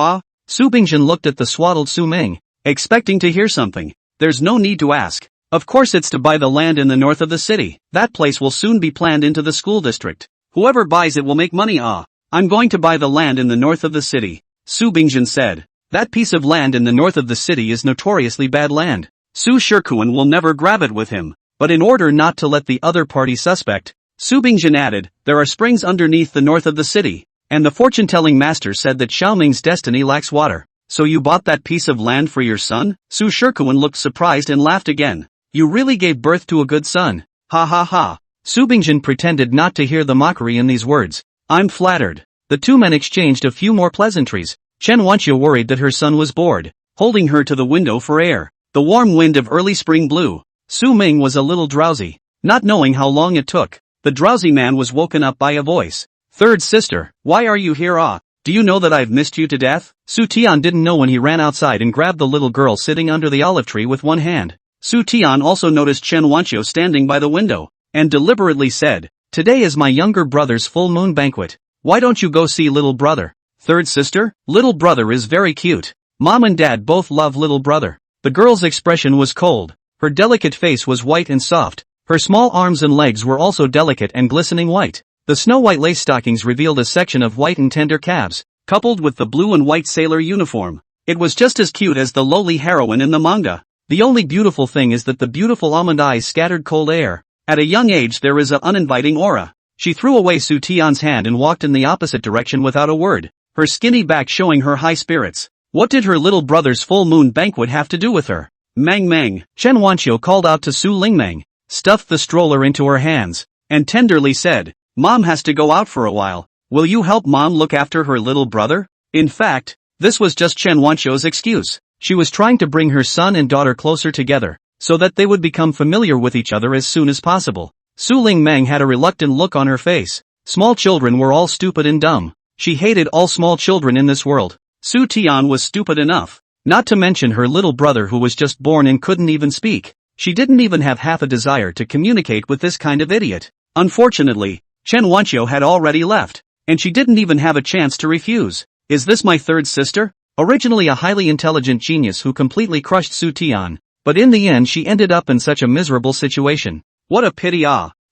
Su Bingjin looked at the swaddled Su Ming, expecting to hear something. There's no need to ask. Of course it's to buy the land in the north of the city. That place will soon be planned into the school district. Whoever buys it will make money I'm going to buy the land in the north of the city. Su Bingjin said. That piece of land in the north of the city is notoriously bad land. Su Shikuan will never grab it with him. But in order not to let the other party suspect, Su Bingjin added, there are springs underneath the north of the city. And the fortune-telling master said that Xiaoming's destiny lacks water. So you bought that piece of land for your son? Su Shikuan looked surprised and laughed again. You really gave birth to a good son. Ha ha ha. Su Bingjin pretended not to hear the mockery in these words. I'm flattered. The two men exchanged a few more pleasantries. Chen Wanqiu worried that her son was bored, holding her to the window for air. The warm wind of early spring blew. Su Ming was a little drowsy. Not knowing how long it took, the drowsy man was woken up by a voice. Third sister, why are you here? Do you know that I've missed you to death? Su Tian didn't know when he ran outside and grabbed the little girl sitting under the olive tree with one hand. Su Tian also noticed Chen Wanqiu standing by the window, and deliberately said, today is my younger brother's full moon banquet. Why don't you go see little brother? Third sister, little brother is very cute. Mom and dad both love little brother. The girl's expression was cold. Her delicate face was white and soft. Her small arms and legs were also delicate and glistening white. The snow-white lace stockings revealed a section of white and tender calves, coupled with the blue and white sailor uniform. It was just as cute as the lowly heroine in the manga. The only beautiful thing is that the beautiful almond eyes scattered cold air. At a young age there is an uninviting aura. She threw away Su Tian's hand and walked in the opposite direction without a word, her skinny back showing her high spirits. What did her little brother's full moon banquet have to do with her? Mang, Chen Wanqiu called out to Su Lingmeng, stuffed the stroller into her hands, and tenderly said, Mom has to go out for a while. Will you help Mom look after her little brother? In fact, this was just Chen Wanqiu's excuse. She was trying to bring her son and daughter closer together. so that they would become familiar with each other as soon as possible. Su Lingmeng had a reluctant look on her face. Small children were all stupid and dumb. She hated all small children in this world. Su Tian was stupid enough. Not to mention her little brother who was just born and couldn't even speak. She didn't even have half a desire to communicate with this kind of idiot. Unfortunately, Chen Wanqiu had already left, and she didn't even have a chance to refuse. Is this my third sister? Originally a highly intelligent genius who completely crushed Su Tian, but in the end she ended up in such a miserable situation. What a pity.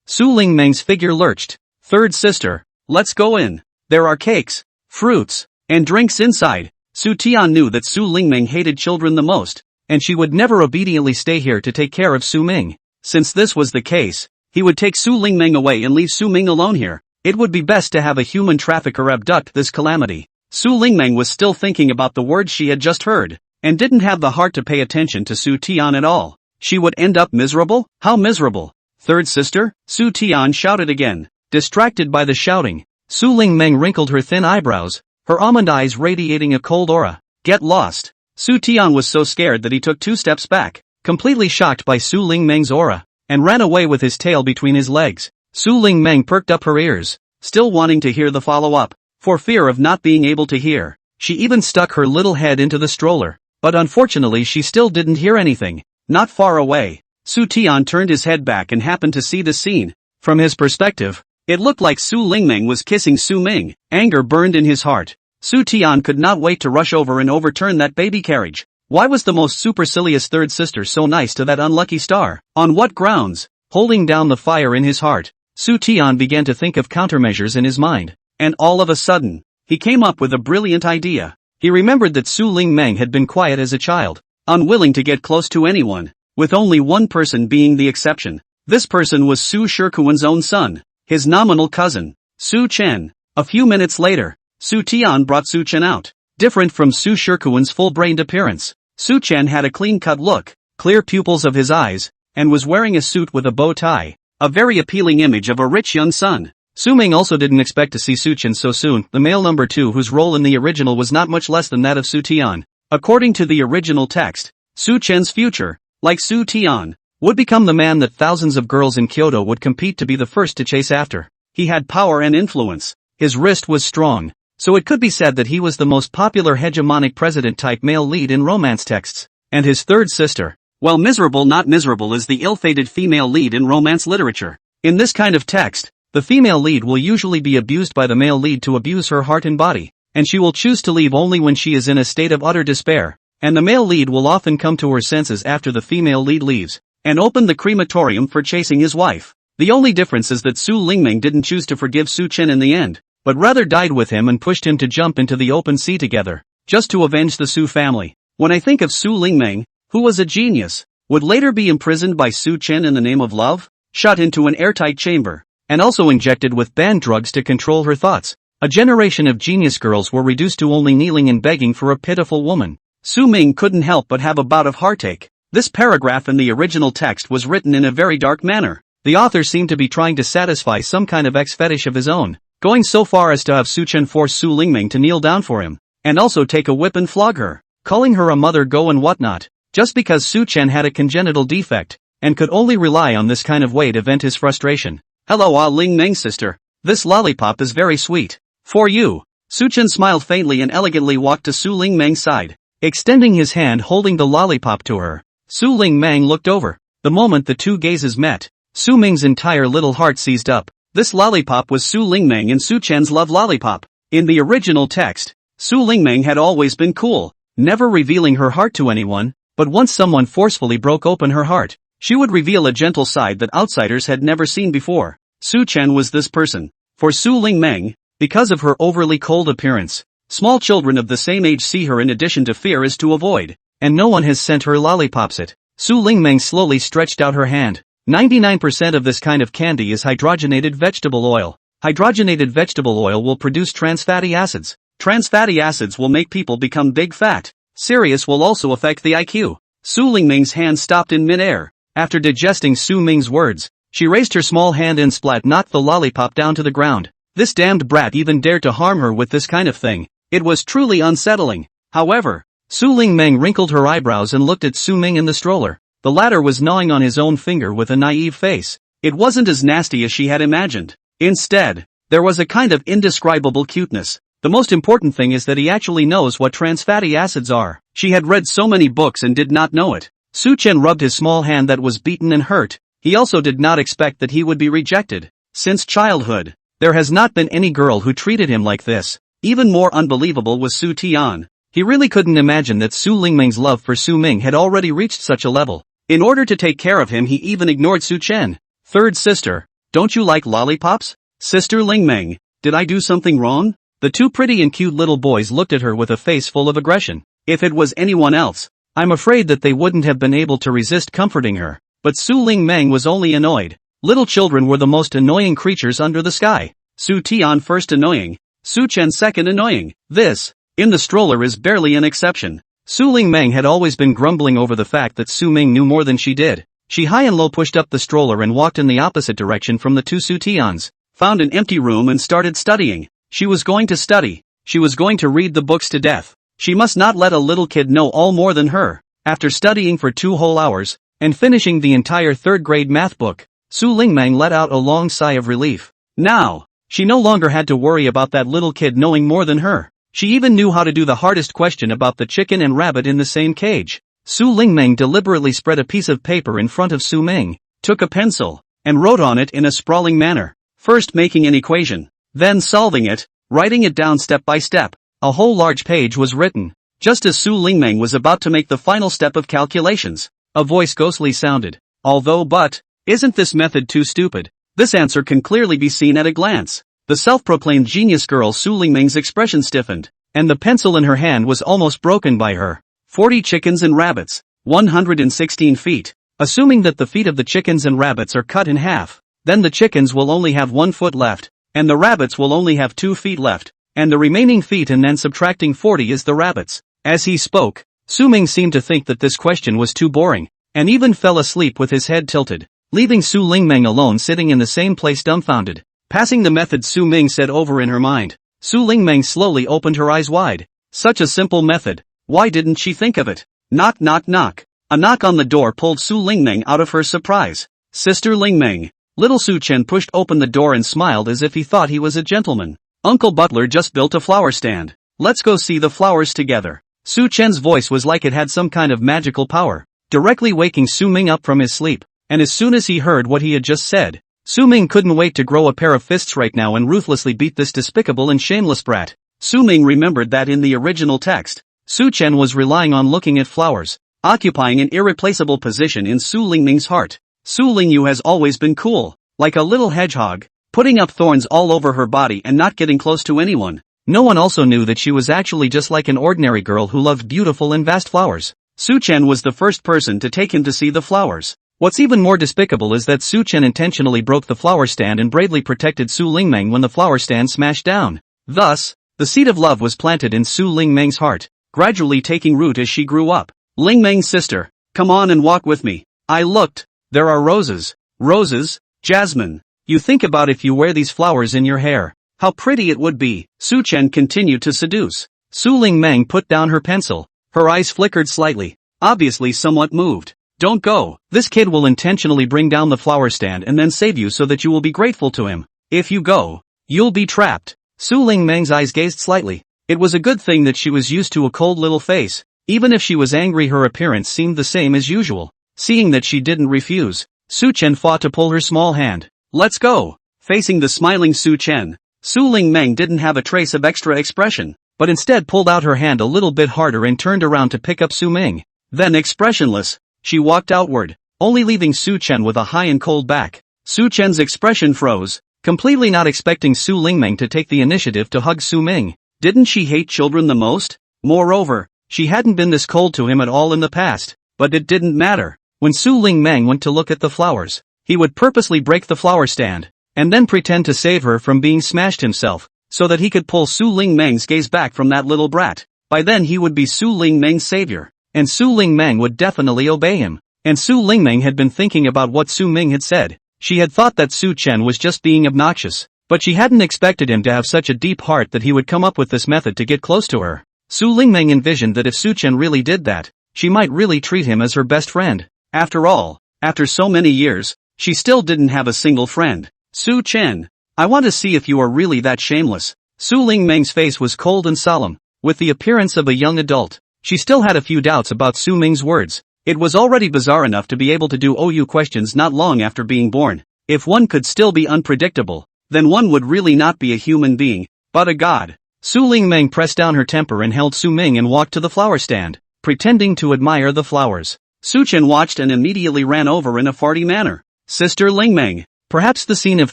Su Lingmeng's figure lurched. Third sister, let's go in. There are cakes, fruits, and drinks inside. Su Tian knew that Su Lingmeng hated children the most, and she would never obediently stay here to take care of Su Ming. Since this was the case, he would take Su Lingmeng away and leave Su Ming alone here. It would be best to have a human trafficker abduct this calamity. Su Lingmeng was still thinking about the words she had just heard, and didn't have the heart to pay attention to Su Tian at all. She would end up miserable? How miserable? Third sister? Su Tian shouted again. Distracted by the shouting, Su Lingmeng wrinkled her thin eyebrows, her almond eyes radiating a cold aura. Get lost. Su Tian was so scared that he took 2 steps back, completely shocked by Su Lingmeng's aura, and ran away with his tail between his legs. Su Lingmeng perked up her ears, still wanting to hear the follow-up. For fear of not being able to hear, she even stuck her little head into the stroller, but unfortunately she still didn't hear anything. Not far away, Su Tian turned his head back and happened to see the scene. From his perspective, it looked like Su Lingmeng was kissing Su Ming. Anger burned in his heart. Su Tian could not wait to rush over and overturn that baby carriage. Why was the most supercilious third sister so nice to that unlucky star? On what grounds? Holding down the fire in his heart, Su Tian began to think of countermeasures in his mind. And all of a sudden, he came up with a brilliant idea. He remembered that Su Lingmeng had been quiet as a child, unwilling to get close to anyone, with only one person being the exception. This person was Su Shikuan's own son, his nominal cousin, Su Chen. A few minutes later, Su Tian brought Su Chen out. Different from Su Shikuan's full-brained appearance, Su Chen had a clean-cut look, clear pupils of his eyes, and was wearing a suit with a bow tie, a very appealing image of a rich young son. Su Ming also didn't expect to see Su Chen so soon, the male number 2 whose role in the original was not much less than that of Su Tian. According to the original text, Su Chen's future, like Su Tian, would become the man that thousands of girls in Kyoto would compete to be the first to chase after. He had power and influence. His wrist was strong, so it could be said that he was the most popular hegemonic president-type male lead in romance texts. And his third sister, well, miserable not miserable is the ill-fated female lead in romance literature. In this kind of text, the female lead will usually be abused by the male lead to abuse her heart and body, and she will choose to leave only when she is in a state of utter despair, and the male lead will often come to her senses after the female lead leaves, and open the crematorium for chasing his wife. The only difference is that Su Lingmeng didn't choose to forgive Su Chen in the end, but rather died with him and pushed him to jump into the open sea together, just to avenge the Su family. When I think of Su Lingmeng, who was a genius, would later be imprisoned by Su Chen in the name of love, shut into an airtight chamber, and also injected with banned drugs to control her thoughts. A generation of genius girls were reduced to only kneeling and begging for a pitiful woman. Su Ming couldn't help but have a bout of heartache. This paragraph in the original text was written in a very dark manner. The author seemed to be trying to satisfy some kind of ex-fetish of his own, going so far as to have Su Chen force Su Lingmeng to kneel down for him, and also take a whip and flog her, calling her a mother go and whatnot, just because Su Chen had a congenital defect, and could only rely on this kind of way to vent his frustration. Hello Lingmeng sister, this lollipop is very sweet. For you. Su Chen smiled faintly and elegantly walked to Su Lingmeng's side, extending his hand holding the lollipop to her. Su Lingmeng looked over. The moment the two gazes met, Su Ming's entire little heart seized up. This lollipop was Su Lingmeng and Su Chen's love lollipop. In the original text, Su Lingmeng had always been cool, never revealing her heart to anyone, but once someone forcefully broke open her heart, she would reveal a gentle side that outsiders had never seen before. Su Chen was this person. For Su Lingmeng, because of her overly cold appearance, small children of the same age see her in addition to fear as to avoid, and no one has sent her lollipops it. Su Lingmeng slowly stretched out her hand. 99% of this kind of candy is hydrogenated vegetable oil. Hydrogenated vegetable oil will produce trans fatty acids. Trans fatty acids will make people become big fat. Serious will also affect the IQ. Su Lingmeng's hand stopped in midair. After digesting Su Ming's words, she raised her small hand and splat knocked the lollipop down to the ground. This damned brat even dared to harm her with this kind of thing. It was truly unsettling. However, Su Lingmeng wrinkled her eyebrows and looked at Su Ming in the stroller. The latter was gnawing on his own finger with a naive face. It wasn't as nasty as she had imagined. Instead, there was a kind of indescribable cuteness. The most important thing is that he actually knows what trans fatty acids are. She had read so many books and did not know it. Su Chen rubbed his small hand that was beaten and hurt. He also did not expect that he would be rejected. Since childhood, there has not been any girl who treated him like this. Even more unbelievable was Su Tian. He really couldn't imagine that Su Lingmeng's love for Su Ming had already reached such a level. In order to take care of him, he even ignored Su Chen. Third sister, don't you like lollipops? Sister Lingmeng, did I do something wrong? The two pretty and cute little boys looked at her with a face full of aggression. If it was anyone else, I'm afraid that they wouldn't have been able to resist comforting her. But Su Lingmeng was only annoyed. Little children were the most annoying creatures under the sky. Su Tian first annoying, Su Chen second annoying. This, in the stroller, is barely an exception. Su Lingmeng had always been grumbling over the fact that Su Ming knew more than she did. She high and low pushed up the stroller and walked in the opposite direction from the two Su Tians, found an empty room and started studying. She was going to study. She was going to read the books to death. She must not let a little kid know all more than her. After studying for 2 whole hours, and finishing the entire 3rd grade math book, Su Lingmeng let out a long sigh of relief. Now, she no longer had to worry about that little kid knowing more than her. She even knew how to do the hardest question about the chicken and rabbit in the same cage. Su Lingmeng deliberately spread a piece of paper in front of Su Ming, took a pencil, and wrote on it in a sprawling manner. First making an equation, then solving it, writing it down step by step. A whole large page was written. Just as Su Lingmeng was about to make the final step of calculations, a voice ghostly sounded. But, isn't this method too stupid? This answer can clearly be seen at a glance. The self-proclaimed genius girl Su Lingmeng's expression stiffened, and the pencil in her hand was almost broken by her. 40 chickens and rabbits, 116 feet. Assuming that the feet of the chickens and rabbits are cut in half, then the chickens will only have 1 foot left, and the rabbits will only have 2 feet left, and the remaining feet, and then subtracting 40 is the rabbits. As he spoke, Su Ming seemed to think that this question was too boring, and even fell asleep with his head tilted, leaving Su Lingmeng alone sitting in the same place dumbfounded. Passing the method Su Ming said over in her mind. Su Lingmeng slowly opened her eyes wide. Such a simple method. Why didn't she think of it? Knock knock knock. A knock on the door pulled Su Lingmeng out of her surprise. Sister Lingmeng. Little Su Chen pushed open the door and smiled as if he thought he was a gentleman. Uncle Butler just built a flower stand. Let's go see the flowers together. Su Chen's voice was like it had some kind of magical power, directly waking Su Ming up from his sleep. And as soon as he heard what he had just said, Su Ming couldn't wait to grow a pair of fists right now and ruthlessly beat this despicable and shameless brat. Su Ming remembered that in the original text, Su Chen was relying on looking at flowers, occupying an irreplaceable position in Su Lingming's heart. Su Lingyu has always been cool, like a little hedgehog, putting up thorns all over her body and not getting close to anyone. No one also knew that she was actually just like an ordinary girl who loved beautiful and vast flowers. Su Chen was the first person to take him to see the flowers. What's even more despicable is that Su Chen intentionally broke the flower stand and bravely protected Su Lingmeng when the flower stand smashed down. Thus, the seed of love was planted in Su Lingmeng's heart, gradually taking root as she grew up. Lingmeng's sister, come on and walk with me. I looked, there are roses. Roses, jasmine. You think about if you wear these flowers in your hair, how pretty it would be. Su Chen continued to seduce. Su Lingmeng put down her pencil. Her eyes flickered slightly, obviously somewhat moved. Don't go. This kid will intentionally bring down the flower stand and then save you so that you will be grateful to him. If you go, you'll be trapped. Su Lingmeng's eyes gazed slightly. It was a good thing that she was used to a cold little face. Even if she was angry, her appearance seemed the same as usual. Seeing that she didn't refuse, Su Chen fought to pull her small hand. Let's go. Facing the smiling Su Chen, Su Lingmeng didn't have a trace of extra expression, but instead pulled out her hand a little bit harder and turned around to pick up Su Ming. Then, expressionless, she walked outward, only leaving Su Chen with a high and cold back. Su Chen's expression froze, completely not expecting Su Lingmeng to take the initiative to hug Su Ming. Didn't she hate children the most? Moreover, she hadn't been this cold to him at all in the past, but it didn't matter. When Su Lingmeng went to look at the flowers, he would purposely break the flower stand, and then pretend to save her from being smashed himself, so that he could pull Su Lingmeng's gaze back from that little brat. By then he would be Su Lingmeng's savior, and Su Lingmeng would definitely obey him. And Su Lingmeng had been thinking about what Su Ming had said. She had thought that Su Chen was just being obnoxious, but she hadn't expected him to have such a deep heart that he would come up with this method to get close to her. Su Lingmeng envisioned that if Su Chen really did that, she might really treat him as her best friend. After all, after so many years, she still didn't have a single friend. Su Chen. I want to see if you are really that shameless. Su Lingmeng's face was cold and solemn, with the appearance of a young adult. She still had a few doubts about Su Ming's words. It was already bizarre enough to be able to do OU questions not long after being born. If one could still be unpredictable, then one would really not be a human being, but a god. Su Lingmeng pressed down her temper and held Su Ming and walked to the flower stand, pretending to admire the flowers. Su Chen watched and immediately ran over in a farty manner. Sister Lingmeng. Perhaps the scene of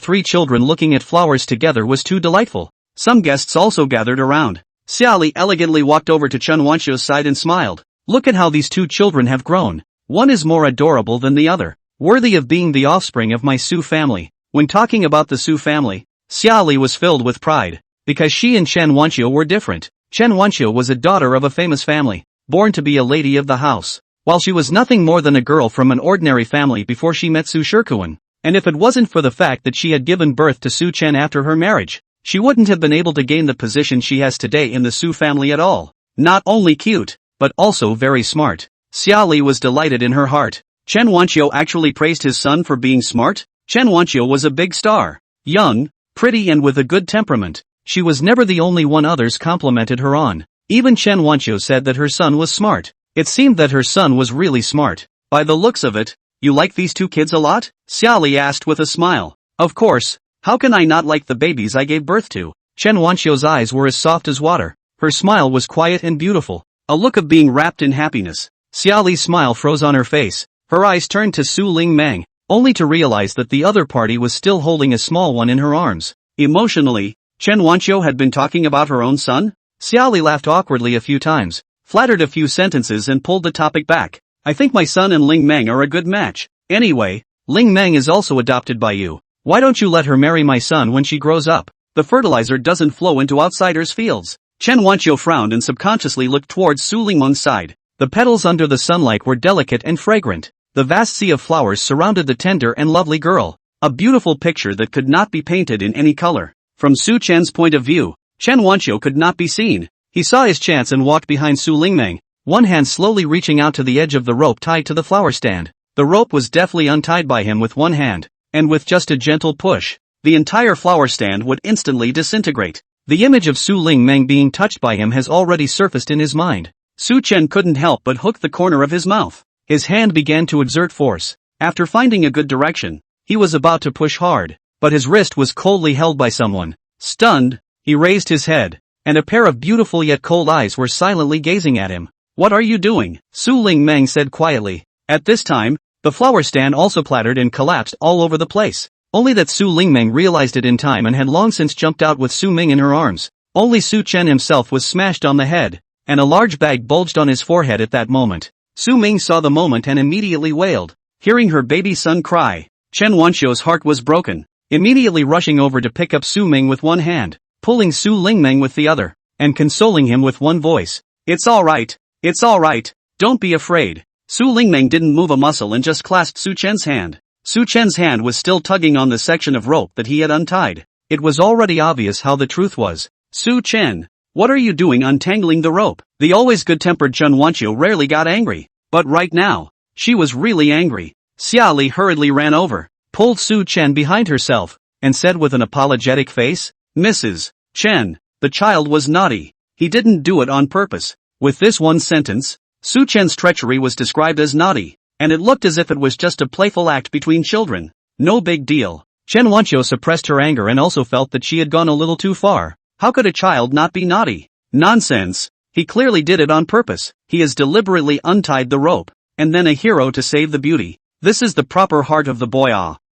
three children looking at flowers together was too delightful. Some guests also gathered around. Xiaoli elegantly walked over to Chen Wanxiu's side and smiled. Look at how these two children have grown. One is more adorable than the other, worthy of being the offspring of my Su family. When talking about the Su family, Xiaoli was filled with pride, because she and Chen Wanxiu were different. Chen Wanxiu was a daughter of a famous family, born to be a lady of the house, while she was nothing more than a girl from an ordinary family before she met Su Shikuan. And if it wasn't for the fact that she had given birth to Su Chen after her marriage, she wouldn't have been able to gain the position she has today in the Su family at all. Not only cute, but also very smart. Xiaoli was delighted in her heart. Chen Wanxiu actually praised his son for being smart? Chen Wanxiu was a big star. Young, pretty and with a good temperament. She was never the only one others complimented her on. Even Chen Wanxiu said that her son was smart. It seemed that her son was really smart. By the looks of it, you like these two kids a lot? Xiaoli asked with a smile. Of course, how can I not like the babies I gave birth to? Chen Wanxiu's eyes were as soft as water. Her smile was quiet and beautiful, a look of being wrapped in happiness. Xiaoli's smile froze on her face. Her eyes turned to Su Lingmeng, only to realize that the other party was still holding a small one in her arms. Emotionally, Chen Wanxiu had been talking about her own son? Xiaoli laughed awkwardly a few times, flattered a few sentences and pulled the topic back. I think my son and Ling Meng are a good match. Anyway, Ling Meng is also adopted by you. Why don't you let her marry my son when she grows up? The fertilizer doesn't flow into outsiders' fields. Chen Wanxiu frowned and subconsciously looked towards Su Lingmeng's side. The petals under the sunlight were delicate and fragrant. The vast sea of flowers surrounded the tender and lovely girl. A beautiful picture that could not be painted in any color. From Su Chen's point of view, Chen Wanxiu could not be seen. He saw his chance and walked behind Su Lingmeng, one hand slowly reaching out to the edge of the rope tied to the flower stand. The rope was deftly untied by him with one hand, and with just a gentle push, the entire flower stand would instantly disintegrate. The image of Su Lingmeng being touched by him has already surfaced in his mind. Su Chen couldn't help but hook the corner of his mouth. His hand began to exert force. After finding a good direction, he was about to push hard, but his wrist was coldly held by someone. Stunned, he raised his head, and a pair of beautiful yet cold eyes were silently gazing at him. What are you doing? Su Lingmeng said quietly. At this time, the flower stand also clattered and collapsed all over the place. Only that Su Lingmeng realized it in time and had long since jumped out with Su Ming in her arms. Only Su Chen himself was smashed on the head, and a large bag bulged on his forehead at that moment. Su Ming saw the moment and immediately wailed. Hearing her baby son cry, Chen Wanxiu's heart was broken, immediately rushing over to pick up Su Ming with one hand, pulling Su Lingmeng with the other, and consoling him with one voice. It's alright, don't be afraid. Su Lingmeng didn't move a muscle and just clasped Su Chen's hand. Su Chen's hand was still tugging on the section of rope that he had untied. It was already obvious how the truth was. Su Chen, what are you doing untangling the rope? The always good-tempered Chen Wanxiu rarely got angry, but right now, she was really angry. Xiaoli hurriedly ran over, pulled Su Chen behind herself, and said with an apologetic face, Mrs. Chen, the child was naughty. He didn't do it on purpose. With this one sentence, Su Chen's treachery was described as naughty, and it looked as if it was just a playful act between children. No big deal. Chen Wanxiu suppressed her anger and also felt that she had gone a little too far. How could a child not be naughty? Nonsense. He clearly did it on purpose. He has deliberately untied the rope, and then a hero to save the beauty. This is the proper heart of the boy.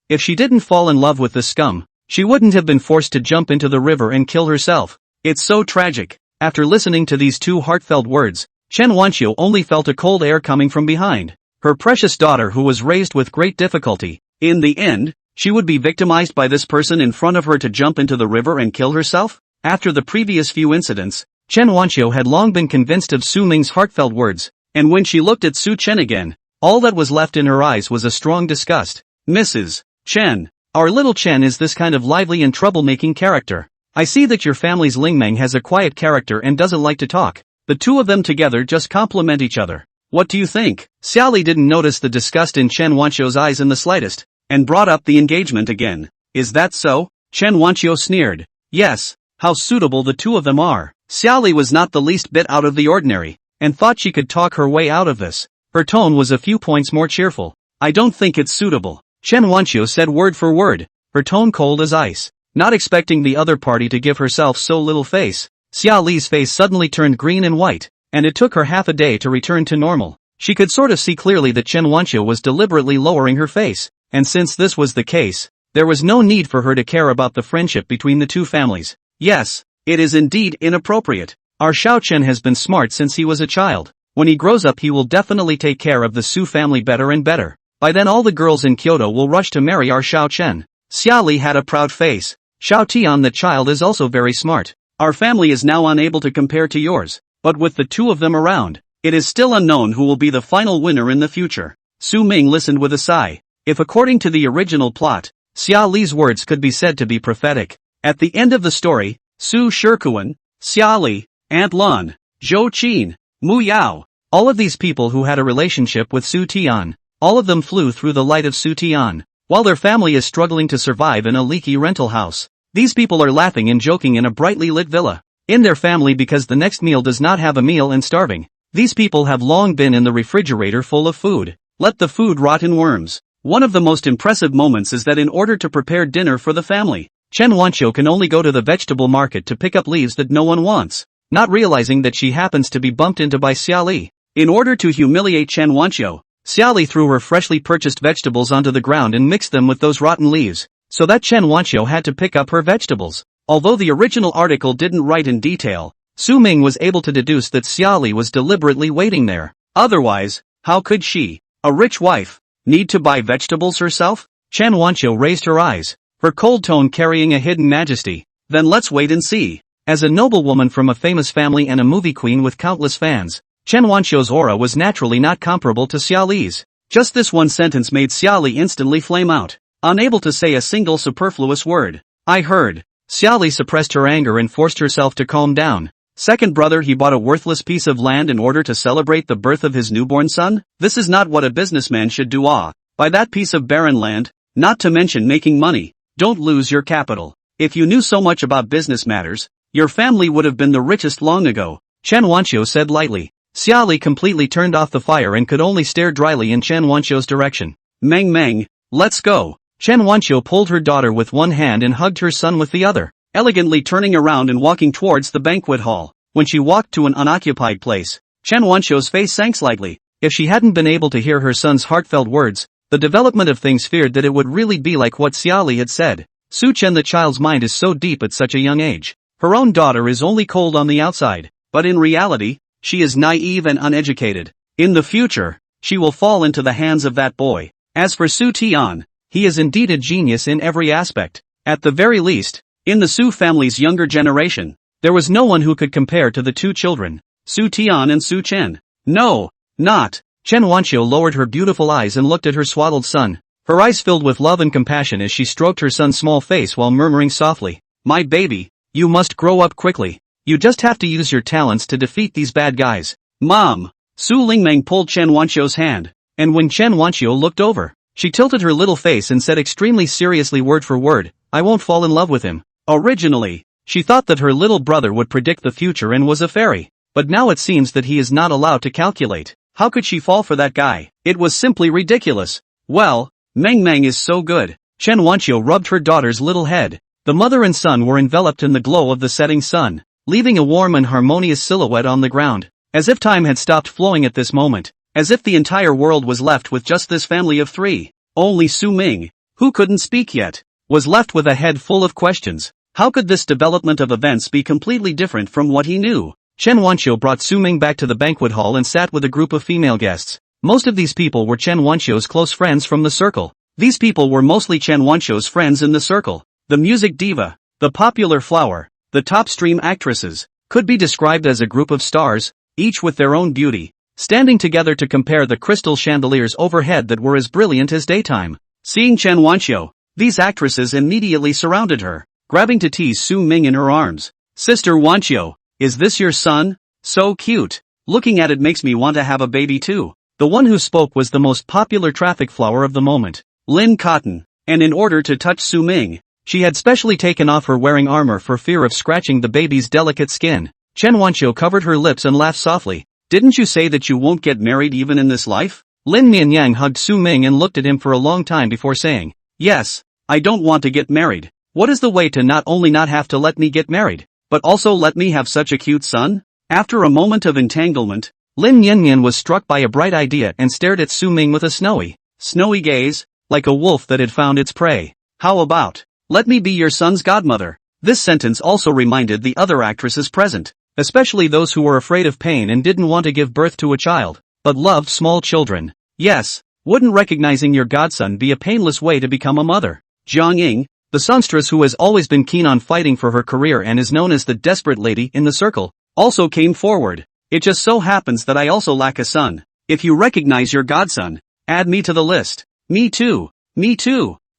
If she didn't fall in love with the scum, she wouldn't have been forced to jump into the river and kill herself. It's so tragic. After listening to these two heartfelt words, Chen Wanxiu only felt a cold air coming from behind. Her precious daughter who was raised with great difficulty. In the end, she would be victimized by this person in front of her to jump into the river and kill herself? After the previous few incidents, Chen Wanxiu had long been convinced of Su Ming's heartfelt words, and when she looked at Su Chen again, all that was left in her eyes was a strong disgust. Mrs. Chen, our little Chen is this kind of lively and troublemaking character. I see that your family's Lingmeng has a quiet character and doesn't like to talk. The two of them together just complement each other. What do you think? Xiaoli didn't notice the disgust in Chen Wanqiu's eyes in the slightest, and brought up the engagement again. Is that so? Chen Wanqiu sneered. Yes, how suitable the two of them are. Xiaoli was not the least bit out of the ordinary, and thought she could talk her way out of this. Her tone was a few points more cheerful. I don't think it's suitable. Chen Wanqiu said word for word, her tone cold as ice. Not expecting the other party to give herself so little face, Xiaoli's face suddenly turned green and white, and it took her half a day to return to normal. She could sort of see clearly that Chen Wanqiu was deliberately lowering her face, and since this was the case, there was no need for her to care about the friendship between the two families. Yes, it is indeed inappropriate. Our Xiao Chen has been smart since he was a child. When he grows up he will definitely take care of the Su family better and better. By then all the girls in Kyoto will rush to marry our Xiao Chen. Xiaoli had a proud face. Xiao Tian the child is also very smart. Our family is now unable to compare to yours, but with the two of them around, it is still unknown who will be the final winner in the future. Su Ming listened with a sigh. If according to the original plot, Xiaoli's words could be said to be prophetic. At the end of the story, Su Shikuan, Xiaoli, Aunt Lun, Zhou Qin, Mu Yao, all of these people who had a relationship with Su Tian, all of them flew through the light of Su Tian, while their family is struggling to survive in a leaky rental house. These people are laughing and joking in a brightly lit villa. In their family because the next meal does not have a meal and starving. These people have long been in the refrigerator full of food. Let the food rot in worms. One of the most impressive moments is that in order to prepare dinner for the family, Chen Wanqiu can only go to the vegetable market to pick up leaves that no one wants, not realizing that she happens to be bumped into by Xiaoli. In order to humiliate Chen Wanqiu, Xiaoli threw her freshly purchased vegetables onto the ground and mixed them with those rotten leaves, so that Chen Wanqiu had to pick up her vegetables. Although the original article didn't write in detail, Su Ming was able to deduce that Xiaoli was deliberately waiting there. Otherwise, how could she, a rich wife, need to buy vegetables herself? Chen Wanqiu raised her eyes, her cold tone carrying a hidden majesty. Then let's wait and see. As a noblewoman from a famous family and a movie queen with countless fans, Chen Wanqiu's aura was naturally not comparable to Xiaoli's. Just this one sentence made Xiaoli instantly flame out, unable to say a single superfluous word. I heard. Xiaoli suppressed her anger and forced herself to calm down. Second brother, he bought a worthless piece of land in order to celebrate the birth of his newborn son? This is not what a businessman should do. Buy that piece of barren land, not to mention making money. Don't lose your capital. If you knew so much about business matters, your family would have been the richest long ago, Chen Wanqiu said lightly. Xiaoli completely turned off the fire and could only stare dryly in Chen Wanqiu's direction. Meng, let's go. Chen Wanqiu pulled her daughter with one hand and hugged her son with the other, elegantly turning around and walking towards the banquet hall. When she walked to an unoccupied place, Chen Wanqiu's face sank slightly. If she hadn't been able to hear her son's heartfelt words, the development of things feared that it would really be like what Xiaoli had said. Su Chen the child's mind is so deep at such a young age. Her own daughter is only cold on the outside, but in reality, she is naive and uneducated. In the future, she will fall into the hands of that boy. As for Su Tian, he is indeed a genius in every aspect. At the very least, in the Su family's younger generation, there was no one who could compare to the two children, Su Tian and Su Chen. No, not. Chen Wanqiu lowered her beautiful eyes and looked at her swaddled son. Her eyes filled with love and compassion as she stroked her son's small face while murmuring softly, "My baby, you must grow up quickly. You just have to use your talents to defeat these bad guys." Mom! Su Lingmeng pulled Chen Wanqiu's hand, and when Chen Wanqiu looked over, she tilted her little face and said extremely seriously word for word, "I won't fall in love with him." Originally, she thought that her little brother would predict the future and was a fairy, but now it seems that he is not allowed to calculate. How could she fall for that guy? It was simply ridiculous. Well, Meng is so good. Chen Wanqiu rubbed her daughter's little head. The mother and son were enveloped in the glow of the setting sun, leaving a warm and harmonious silhouette on the ground, as if time had stopped flowing at this moment, as if the entire world was left with just this family of three. Only Su Ming, who couldn't speak yet, was left with a head full of questions. How could this development of events be completely different from what he knew? Chen Wanqiu brought Su Ming back to the banquet hall and sat with a group of female guests. Most of these people were Chen Wanqiu's close friends from the circle. These people were mostly Chen Wanqiu's friends in the circle. The music diva, the popular flower, the top stream actresses, could be described as a group of stars, each with their own beauty, standing together to compare the crystal chandeliers overhead that were as brilliant as daytime. Seeing Chen Wanqiu, these actresses immediately surrounded her, grabbing to tease Su Ming in her arms. "Sister Wanqiu, is this your son? So cute." Looking at it makes me want to have a baby too. The one who spoke was the most popular traffic flower of the moment, Lin Cotton, and in order to touch Su Ming, she had specially taken off her wearing armor for fear of scratching the baby's delicate skin. Chen Wanqiu covered her lips and laughed softly. Didn't you say that you won't get married even in this life? Lin Mianyang hugged Su Ming and looked at him for a long time before saying, yes, I don't want to get married. What is the way to not only not have to let me get married, but also let me have such a cute son? After a moment of entanglement, Lin Yanyan was struck by a bright idea and stared at Su Ming with a snowy gaze, like a wolf that had found its prey. How about, let me be your son's godmother? This sentence also reminded the other actresses present, especially those who were afraid of pain and didn't want to give birth to a child, but loved small children. Yes, wouldn't recognizing your godson be a painless way to become a mother? Jiang Ying, the songstress who has always been keen on fighting for her career and is known as the desperate lady in the circle, also came forward. It just so happens that I also lack a son. If you recognize your godson, add me to the list. Me too.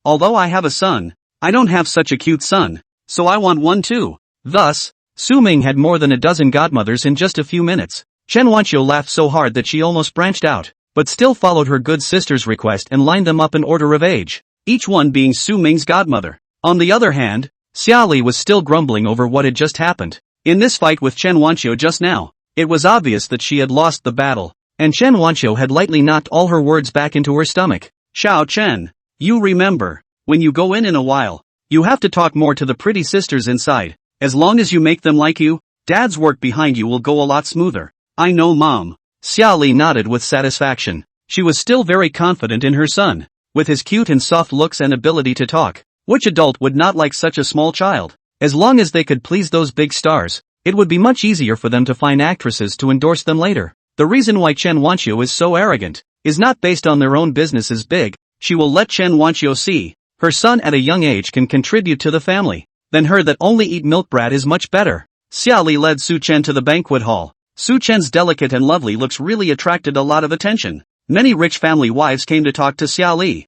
Although I have a son, I don't have such a cute son, so I want one too. Thus, Su Ming had more than a dozen godmothers in just a few minutes. Chen Wanqiu laughed so hard that she almost branched out, but still followed her good sister's request and lined them up in order of age, each one being Su Ming's godmother. On the other hand, Xia Li was still grumbling over what had just happened. In this fight with Chen Wanqiu just now, it was obvious that she had lost the battle, and Chen Wanqiu had lightly knocked all her words back into her stomach. Xiao Chen, you remember, when you go in a while, you have to talk more to the pretty sisters inside. As long as you make them like you, Dad's work behind you will go a lot smoother. I know, Mom. Xia Li nodded with satisfaction. She was still very confident in her son. With his cute and soft looks and ability to talk, which adult would not like such a small child? As long as they could please those big stars, it would be much easier for them to find actresses to endorse them later. The reason why Chen Wanqiu is so arrogant is not based on their own business is big. She will let Chen Wanqiu see her son at a young age can contribute to the family. Then her that only eat milk brat is much better. Xia Li led Su Chen to the banquet hall. Su Chen's delicate and lovely looks really attracted a lot of attention. Many rich family wives came to talk to Xia Li.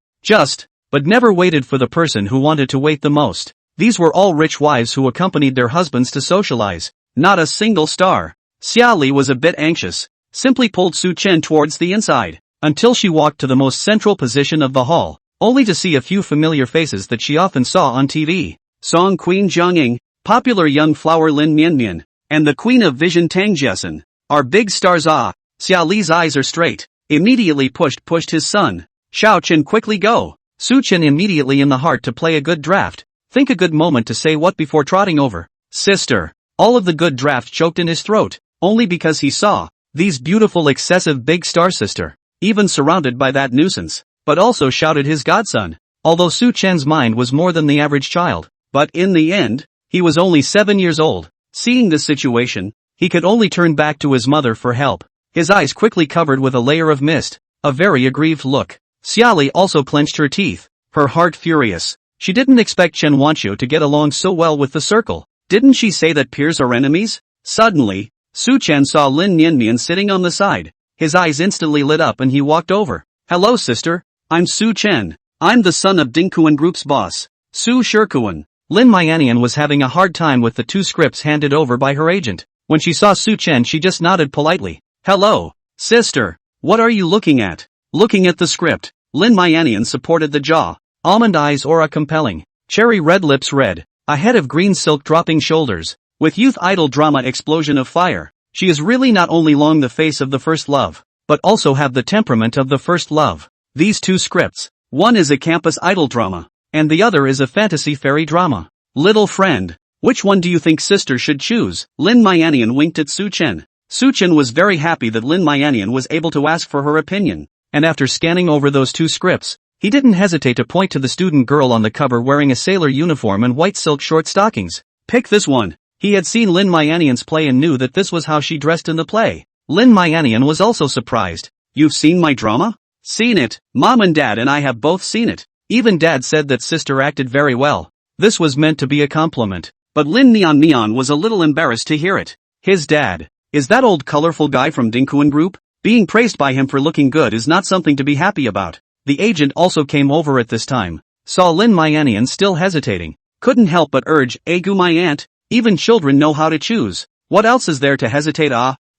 But never waited for the person who wanted to wait the most. These were all rich wives who accompanied their husbands to socialize. Not a single star. Xia Li was a bit anxious, simply pulled Su Chen towards the inside, until she walked to the most central position of the hall, only to see a few familiar faces that she often saw on TV. Song Queen Jiang Ying, popular young flower Lin Mianmian, and the Queen of Vision Tang Jiesin, are big stars. Xia Li's eyes are straight. Immediately pushed his son. Xiao Chen quickly go. Su Chen immediately in the heart to play a good draft. Think a good moment to say what before trotting over. Sister. All of the good draft choked in his throat, only because he saw these beautiful excessive big star sister, even surrounded by that nuisance, but also shouted his godson. Although Su Chen's mind was more than the average child, but in the end, he was only 7 years old. Seeing this situation, he could only turn back to his mother for help. His eyes quickly covered with a layer of mist, a very aggrieved look. Xia Li also clenched her teeth, her heart furious. She didn't expect Chen Wanqiu to get along so well with the circle. Didn't she say that peers are enemies? Suddenly, Su Chen saw Lin Nianmian sitting on the side. His eyes instantly lit up and he walked over. Hello sister, I'm Su Chen. I'm the son of Dingkuan Group's boss, Su Shikuan. Lin Mianian was having a hard time with the 2 scripts handed over by her agent. When she saw Su Chen she just nodded politely. Hello, sister, what are you looking at? Looking at the script. Lin Mianian supported the jaw. Almond eyes aura compelling. Cherry red lips red. A head of green silk dropping shoulders. With youth idol drama explosion of fire. She is really not only long the face of the first love, but also have the temperament of the first love. These 2 scripts. One is a campus idol drama, and the other is a fantasy fairy drama. Little friend, which one do you think sister should choose? Lin Mianian winked at Su Chen. Su Chen was very happy that Lin Mianian was able to ask for her opinion, and after scanning over those 2 scripts, he didn't hesitate to point to the student girl on the cover wearing a sailor uniform and white silk short stockings. Pick this one. He had seen Lin Mianian's play and knew that this was how she dressed in the play. Lin Mianian was also surprised. You've seen my drama? Seen it. Mom and Dad and I have both seen it. Even Dad said that sister acted very well. This was meant to be a compliment. But Lin Mian was a little embarrassed to hear it. His dad. Is that old colorful guy from Dingkuan Group? Being praised by him for looking good is not something to be happy about. The agent also came over at this time. Saw Lin Mianian still hesitating. Couldn't help but urge, Agu my aunt, even children know how to choose. What else is there to hesitate?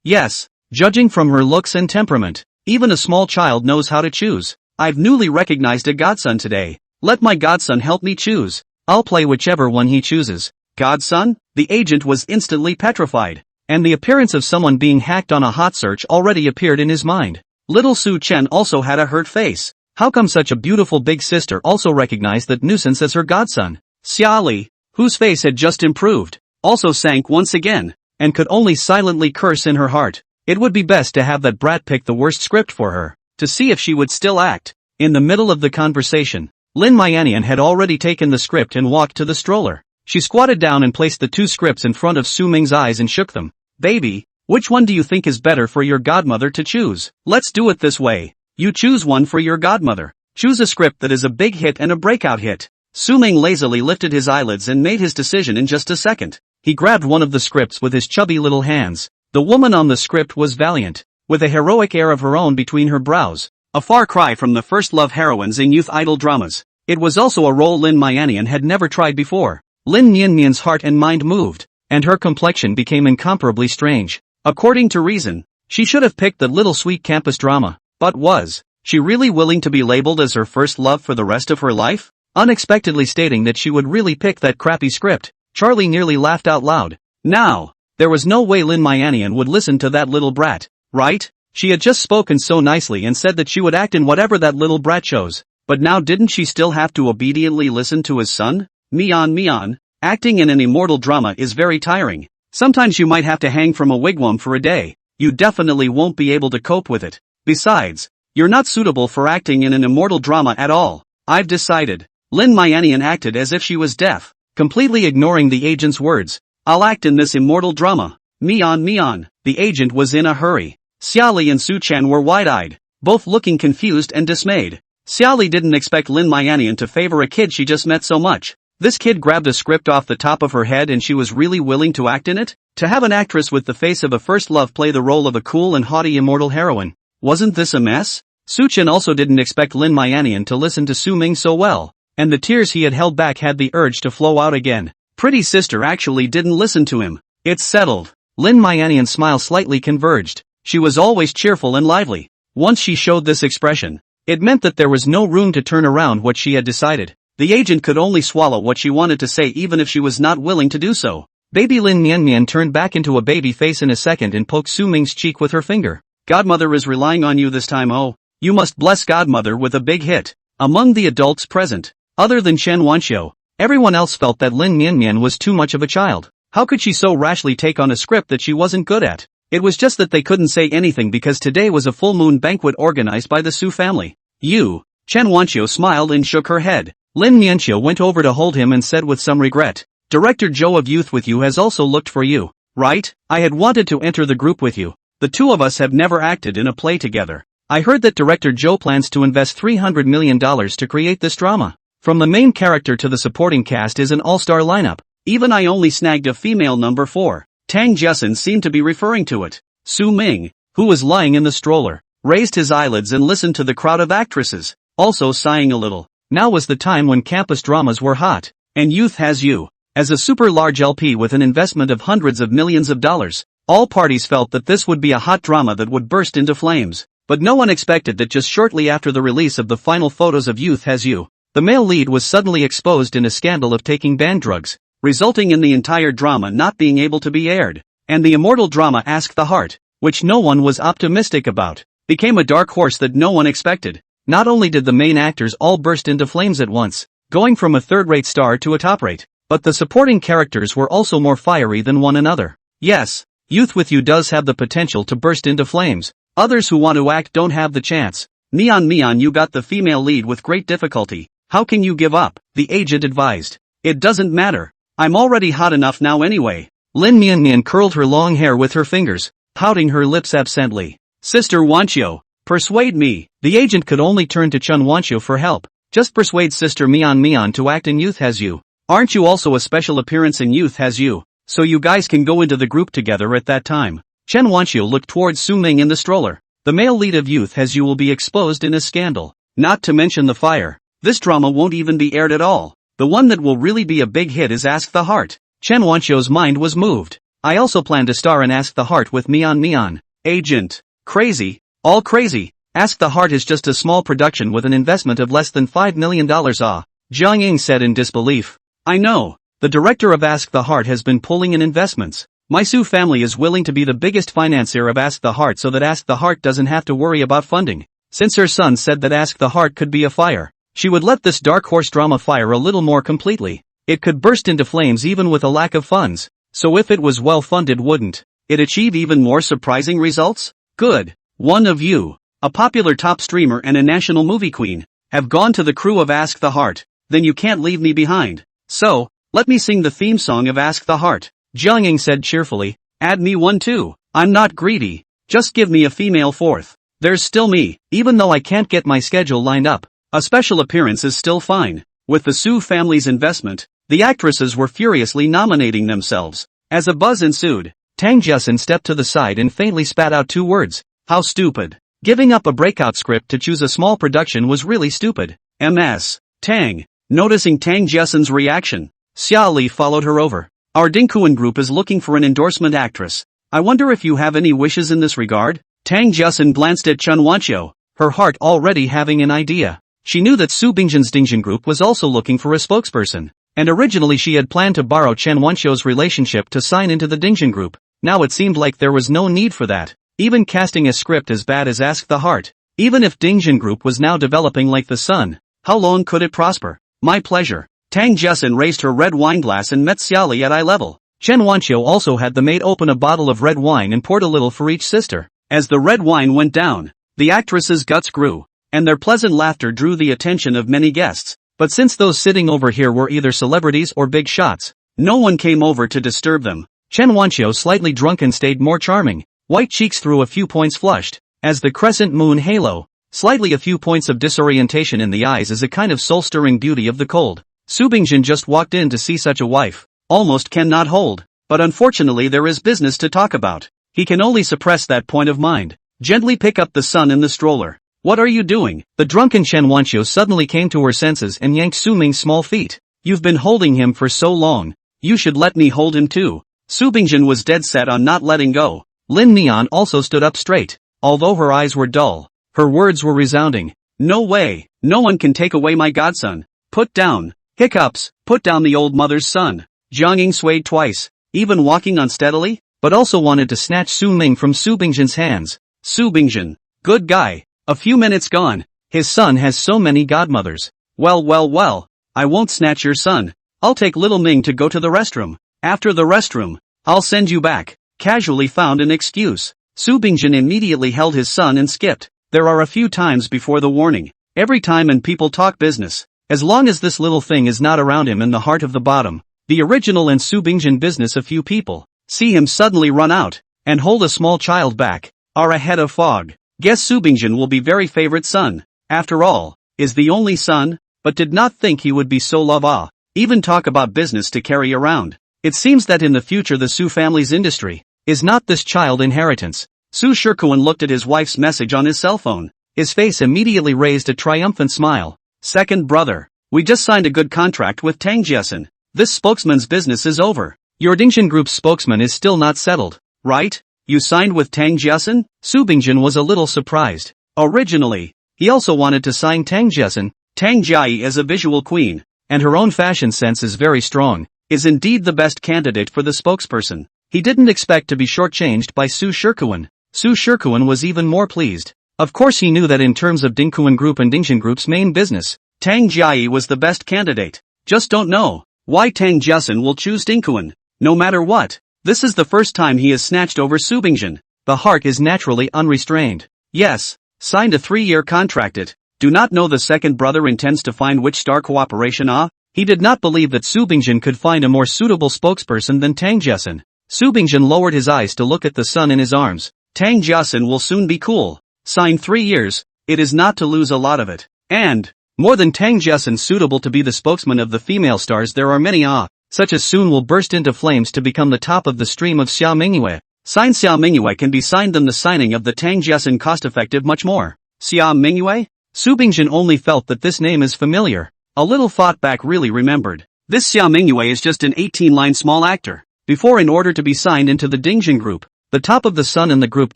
Yes, Judging from her looks and temperament, even a small child knows how to choose. I've newly recognized a godson today. Let my godson help me choose. I'll play whichever one he chooses. Godson? The agent was instantly petrified, and the appearance of someone being hacked on a hot search already appeared in his mind. Little Su Chen also had a hurt face. How come such a beautiful big sister also recognized that nuisance as her godson? Xia Li, whose face had just improved, also sank once again, and could only silently curse in her heart. It would be best to have that brat pick the worst script for her, to see if she would still act. In the middle of the conversation, Lin Mianian had already taken the script and walked to the stroller. She squatted down and placed the two scripts in front of Su Ming's eyes and shook them. Baby, which one do you think is better for your godmother to choose? Let's do it this way. You choose one for your godmother. Choose a script that is a big hit and a breakout hit. Su Ming lazily lifted his eyelids and made his decision in just a second. He grabbed one of the scripts with his chubby little hands. The woman on the script was valiant, with a heroic air of her own between her brows. A far cry from the first love heroines in youth idol dramas. It was also a role Lin Mianian had never tried before. Lin Mianmian's heart and mind moved, and her complexion became incomparably strange. According to reason, she should have picked the little sweet campus drama. But was she really willing to be labeled as her first love for the rest of her life? Unexpectedly stating that she would really pick that crappy script, Charlie nearly laughed out loud. Now, there was no way Lin Mianian would listen to that little brat, right? She had just spoken so nicely and said that she would act in whatever that little brat chose. But now didn't she still have to obediently listen to his son? Mian, acting in an immortal drama is very tiring. Sometimes you might have to hang from a wigwam for a day. You definitely won't be able to cope with it. Besides, you're not suitable for acting in an immortal drama at all. I've decided. Lin Mianian acted as if she was deaf, completely ignoring the agent's words. I'll act in this immortal drama. Mian. The agent was in a hurry. Xia Li and Su Chen were wide-eyed, both looking confused and dismayed. Xia Li didn't expect Lin Mianian to favor a kid she just met so much. This kid grabbed a script off the top of her head and she was really willing to act in it? To have an actress with the face of a first love play the role of a cool and haughty immortal heroine. Wasn't this a mess? Su Chen also didn't expect Lin Mianian to listen to Su Ming so well, and the tears he had held back had the urge to flow out again. Pretty sister actually didn't listen to him. It's settled. Lin Mianian's smile slightly converged. She was always cheerful and lively. Once she showed this expression, it meant that there was no room to turn around what she had decided. The agent could only swallow what she wanted to say even if she was not willing to do so. Baby Lin Mianmian turned back into a baby face in a second and poked Su Ming's cheek with her finger. Godmother is relying on you this time. Oh, you must bless Godmother with a big hit. Among the adults present, other than Chen Wanxiu, everyone else felt that Lin Mianmian was too much of a child. How could she so rashly take on a script that she wasn't good at? It was just that they couldn't say anything because today was a full moon banquet organized by the Su family. Chen Wanxiu smiled and shook her head. Lin Mianxiu went over to hold him and said with some regret, Director Zhou of Youth with You has also looked for you, right? I had wanted to enter the group with you. The two of us have never acted in a play together. I heard that Director Zhou plans to invest $300 million to create this drama. From the main character to the supporting cast is an all-star lineup. Even I only snagged a female number 4. Tang Jiasen seemed to be referring to it. Su Ming, who was lying in the stroller, raised his eyelids and listened to the crowd of actresses, also sighing a little. Now was the time when campus dramas were hot, and Youth Has You. As a super large LP with an investment of hundreds of millions of dollars, all parties felt that this would be a hot drama that would burst into flames. But no one expected that just shortly after the release of the final photos of Youth Has You, the male lead was suddenly exposed in a scandal of taking banned drugs, resulting in the entire drama not being able to be aired. And the immortal drama Ask the Heart, which no one was optimistic about, became a dark horse that no one expected. Not only did the main actors all burst into flames at once, going from a third-rate star to a top-rate, but the supporting characters were also more fiery than one another. Yes, Youth With You does have the potential to burst into flames. Others who want to act don't have the chance. Mian, you got the female lead with great difficulty. How can you give up? The agent advised. It doesn't matter. I'm already hot enough now anyway. Lin Mian curled her long hair with her fingers, pouting her lips absently. Sister Wanxiu, persuade me. The agent could only turn to Chen Wanxiu for help. Just persuade Sister Mian to act in Youth Has You. Aren't you also a special appearance in Youth Has You? So you guys can go into the group together at that time. Chen Wanxiu looked towards Su Ming in the stroller. The male lead of Youth Has You will be exposed in a scandal. Not to mention the fire. This drama won't even be aired at all. The one that will really be a big hit is Ask the Heart. Chen Wanxiu's mind was moved. I also plan to star in Ask the Heart with Mian. Agent. Crazy. All crazy. Ask the Heart is just a small production with an investment of less than $5 million. Jiang Ying said in disbelief. I know. The director of Ask the Heart has been pulling in investments. My Su family is willing to be the biggest financier of Ask the Heart so that Ask the Heart doesn't have to worry about funding. Since her son said that Ask the Heart could be a fire, she would let this dark horse drama fire a little more completely. It could burst into flames even with a lack of funds. So if it was well funded, wouldn't it achieve even more surprising results? Good. One of you, a popular top streamer and a national movie queen, have gone to the crew of Ask the Heart. Then you can't leave me behind. So, let me sing the theme song of Ask the Heart. Jiang Ying said cheerfully. Add me one too. I'm not greedy. Just give me a female fourth. There's still me, even though I can't get my schedule lined up. A special appearance is still fine. With the Su family's investment, the actresses were furiously nominating themselves. As a buzz ensued, Tang Jiasun stepped to the side and faintly spat out 2 words. How stupid. Giving up a breakout script to choose a small production was really stupid. MS. Tang. Noticing Tang Jiasun's reaction, Xia Li followed her over. Our Dingkuan group is looking for an endorsement actress. I wonder if you have any wishes in this regard? Tang Jiasun glanced at Chen Wanqiu, her heart already having an idea. She knew that Su Bingjian's Dingjian group was also looking for a spokesperson, and originally she had planned to borrow Chen Wanqiu's relationship to sign into the Dingjian group. Now it seemed like there was no need for that. Even casting a script as bad as Ask the Heart, even if Dingjian group was now developing like the sun, how long could it prosper? My pleasure. Tang Jiasun raised her red wine glass and met Xia Li at eye level. Chen Wanqiu also had the maid open a bottle of red wine and poured a little for each sister. As the red wine went down, the actresses' guts grew, and their pleasant laughter drew the attention of many guests. But since those sitting over here were either celebrities or big shots, no one came over to disturb them. Chen Wanqiu, slightly drunken, stayed more charming, white cheeks through a few points flushed, as the crescent moon halo, slightly a few points of disorientation in the eyes as a kind of soul-stirring beauty of the cold. Su Bingjian just walked in to see such a wife, almost cannot hold, but unfortunately there is business to talk about. He can only suppress that point of mind. Gently pick up the son in the stroller. What are you doing? The drunken Chen Wanqiu suddenly came to her senses and yanked Su Ming's small feet. You've been holding him for so long. You should let me hold him too. Su Bingjian was dead set on not letting go. Lin Nian also stood up straight. Although her eyes were dull, her words were resounding. No way. No one can take away my godson. Put down. Hiccups. Put down the old mother's son. Jiang Ying swayed twice, even walking unsteadily, but also wanted to snatch Su Ming from Su Bingjian's hands. Su Bingjian. Good guy. A few minutes gone. His son has so many godmothers. Well. I won't snatch your son. I'll take little Ming to go to the restroom. After the restroom, I'll send you back. Casually found an excuse. Su Bingjian immediately held his son and skipped. There are a few times before the warning. Every time and people talk business. As long as this little thing is not around him in the heart of the bottom, the original and Su Bingjian business, a few people see him suddenly run out and hold a small child back, are ahead of fog. Guess Su Bingjian will be very favorite son. After all, is the only son, but did not think he would be so love even talk about business to carry around. It seems that in the future the Su family's industry is not this child inheritance. Su Shikuan looked at his wife's message on his cell phone. His face immediately raised a triumphant smile. Second brother, we just signed a good contract with Tang Jiasun. This spokesman's business is over. Your Dingjian group's spokesman is still not settled, right? You signed with Tang Jiasun? Su Bingjian was a little surprised. Originally, he also wanted to sign Tang Jiasun. Tang Jiayi, as a visual queen, and her own fashion sense is very strong, is indeed the best candidate for the spokesperson. He didn't expect to be shortchanged by Su Shikuan. Su Shikuan was even more pleased. Of course he knew that in terms of Dingkuan Group and Dingjian Group's main business, Tang Jiayi was the best candidate. Just don't know why Tang Jiasun will choose Dingkuan. No matter what, this is the first time he has snatched over Su Bingjian. The heart is naturally unrestrained. Yes, signed a 3-year contract. It. Do not know the second brother intends to find which star cooperation. He did not believe that Su Bingjian could find a more suitable spokesperson than Tang Jiasun. Su Bingjian lowered his eyes to look at the son in his arms. Tang Jiasun will soon be cool. Sign 3 years, it is not to lose a lot of it. And, more than Tang Jiasun suitable to be the spokesman of the female stars, there are many such as soon will burst into flames to become the top of the stream of Xia Mingyue. Sign Xia Mingyue can be signed than the signing of the Tang Jiasun cost-effective much more. Xia Mingyue? Su Bingjian only felt that this name is familiar. A little thought back really remembered. This Xia Mingyue is just an 18-line small actor. Before, in order to be signed into the Dingjian group, The top of the sun in the group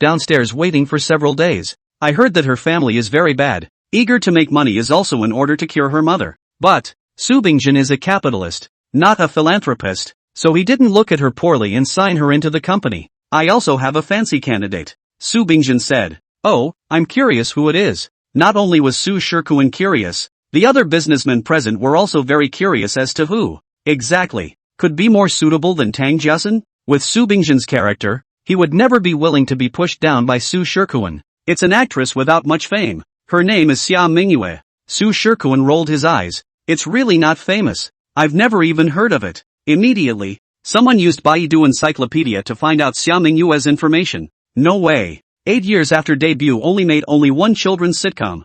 downstairs waiting for several days. I heard that her family is very bad. Eager to make money is also in order to cure her mother. But Su Bingjin is a capitalist, not a philanthropist, so he didn't look at her poorly and sign her into the company. I also have a fancy candidate. Su Bingjin said. Oh, I'm curious who it is. Not only was Su Shikuan curious, the other businessmen present were also very curious as to who, exactly, could be more suitable than Tang Jiasen? With Su Bingjin's character, he would never be willing to be pushed down by Su Shikuan. It's an actress without much fame. Her name is Xia Mingyue. Su Shikuan rolled his eyes. It's really not famous. I've never even heard of it. Immediately, someone used Baidu Encyclopedia to find out Xia Mingyue's information. No way. 8 years after debut made only one children's sitcom.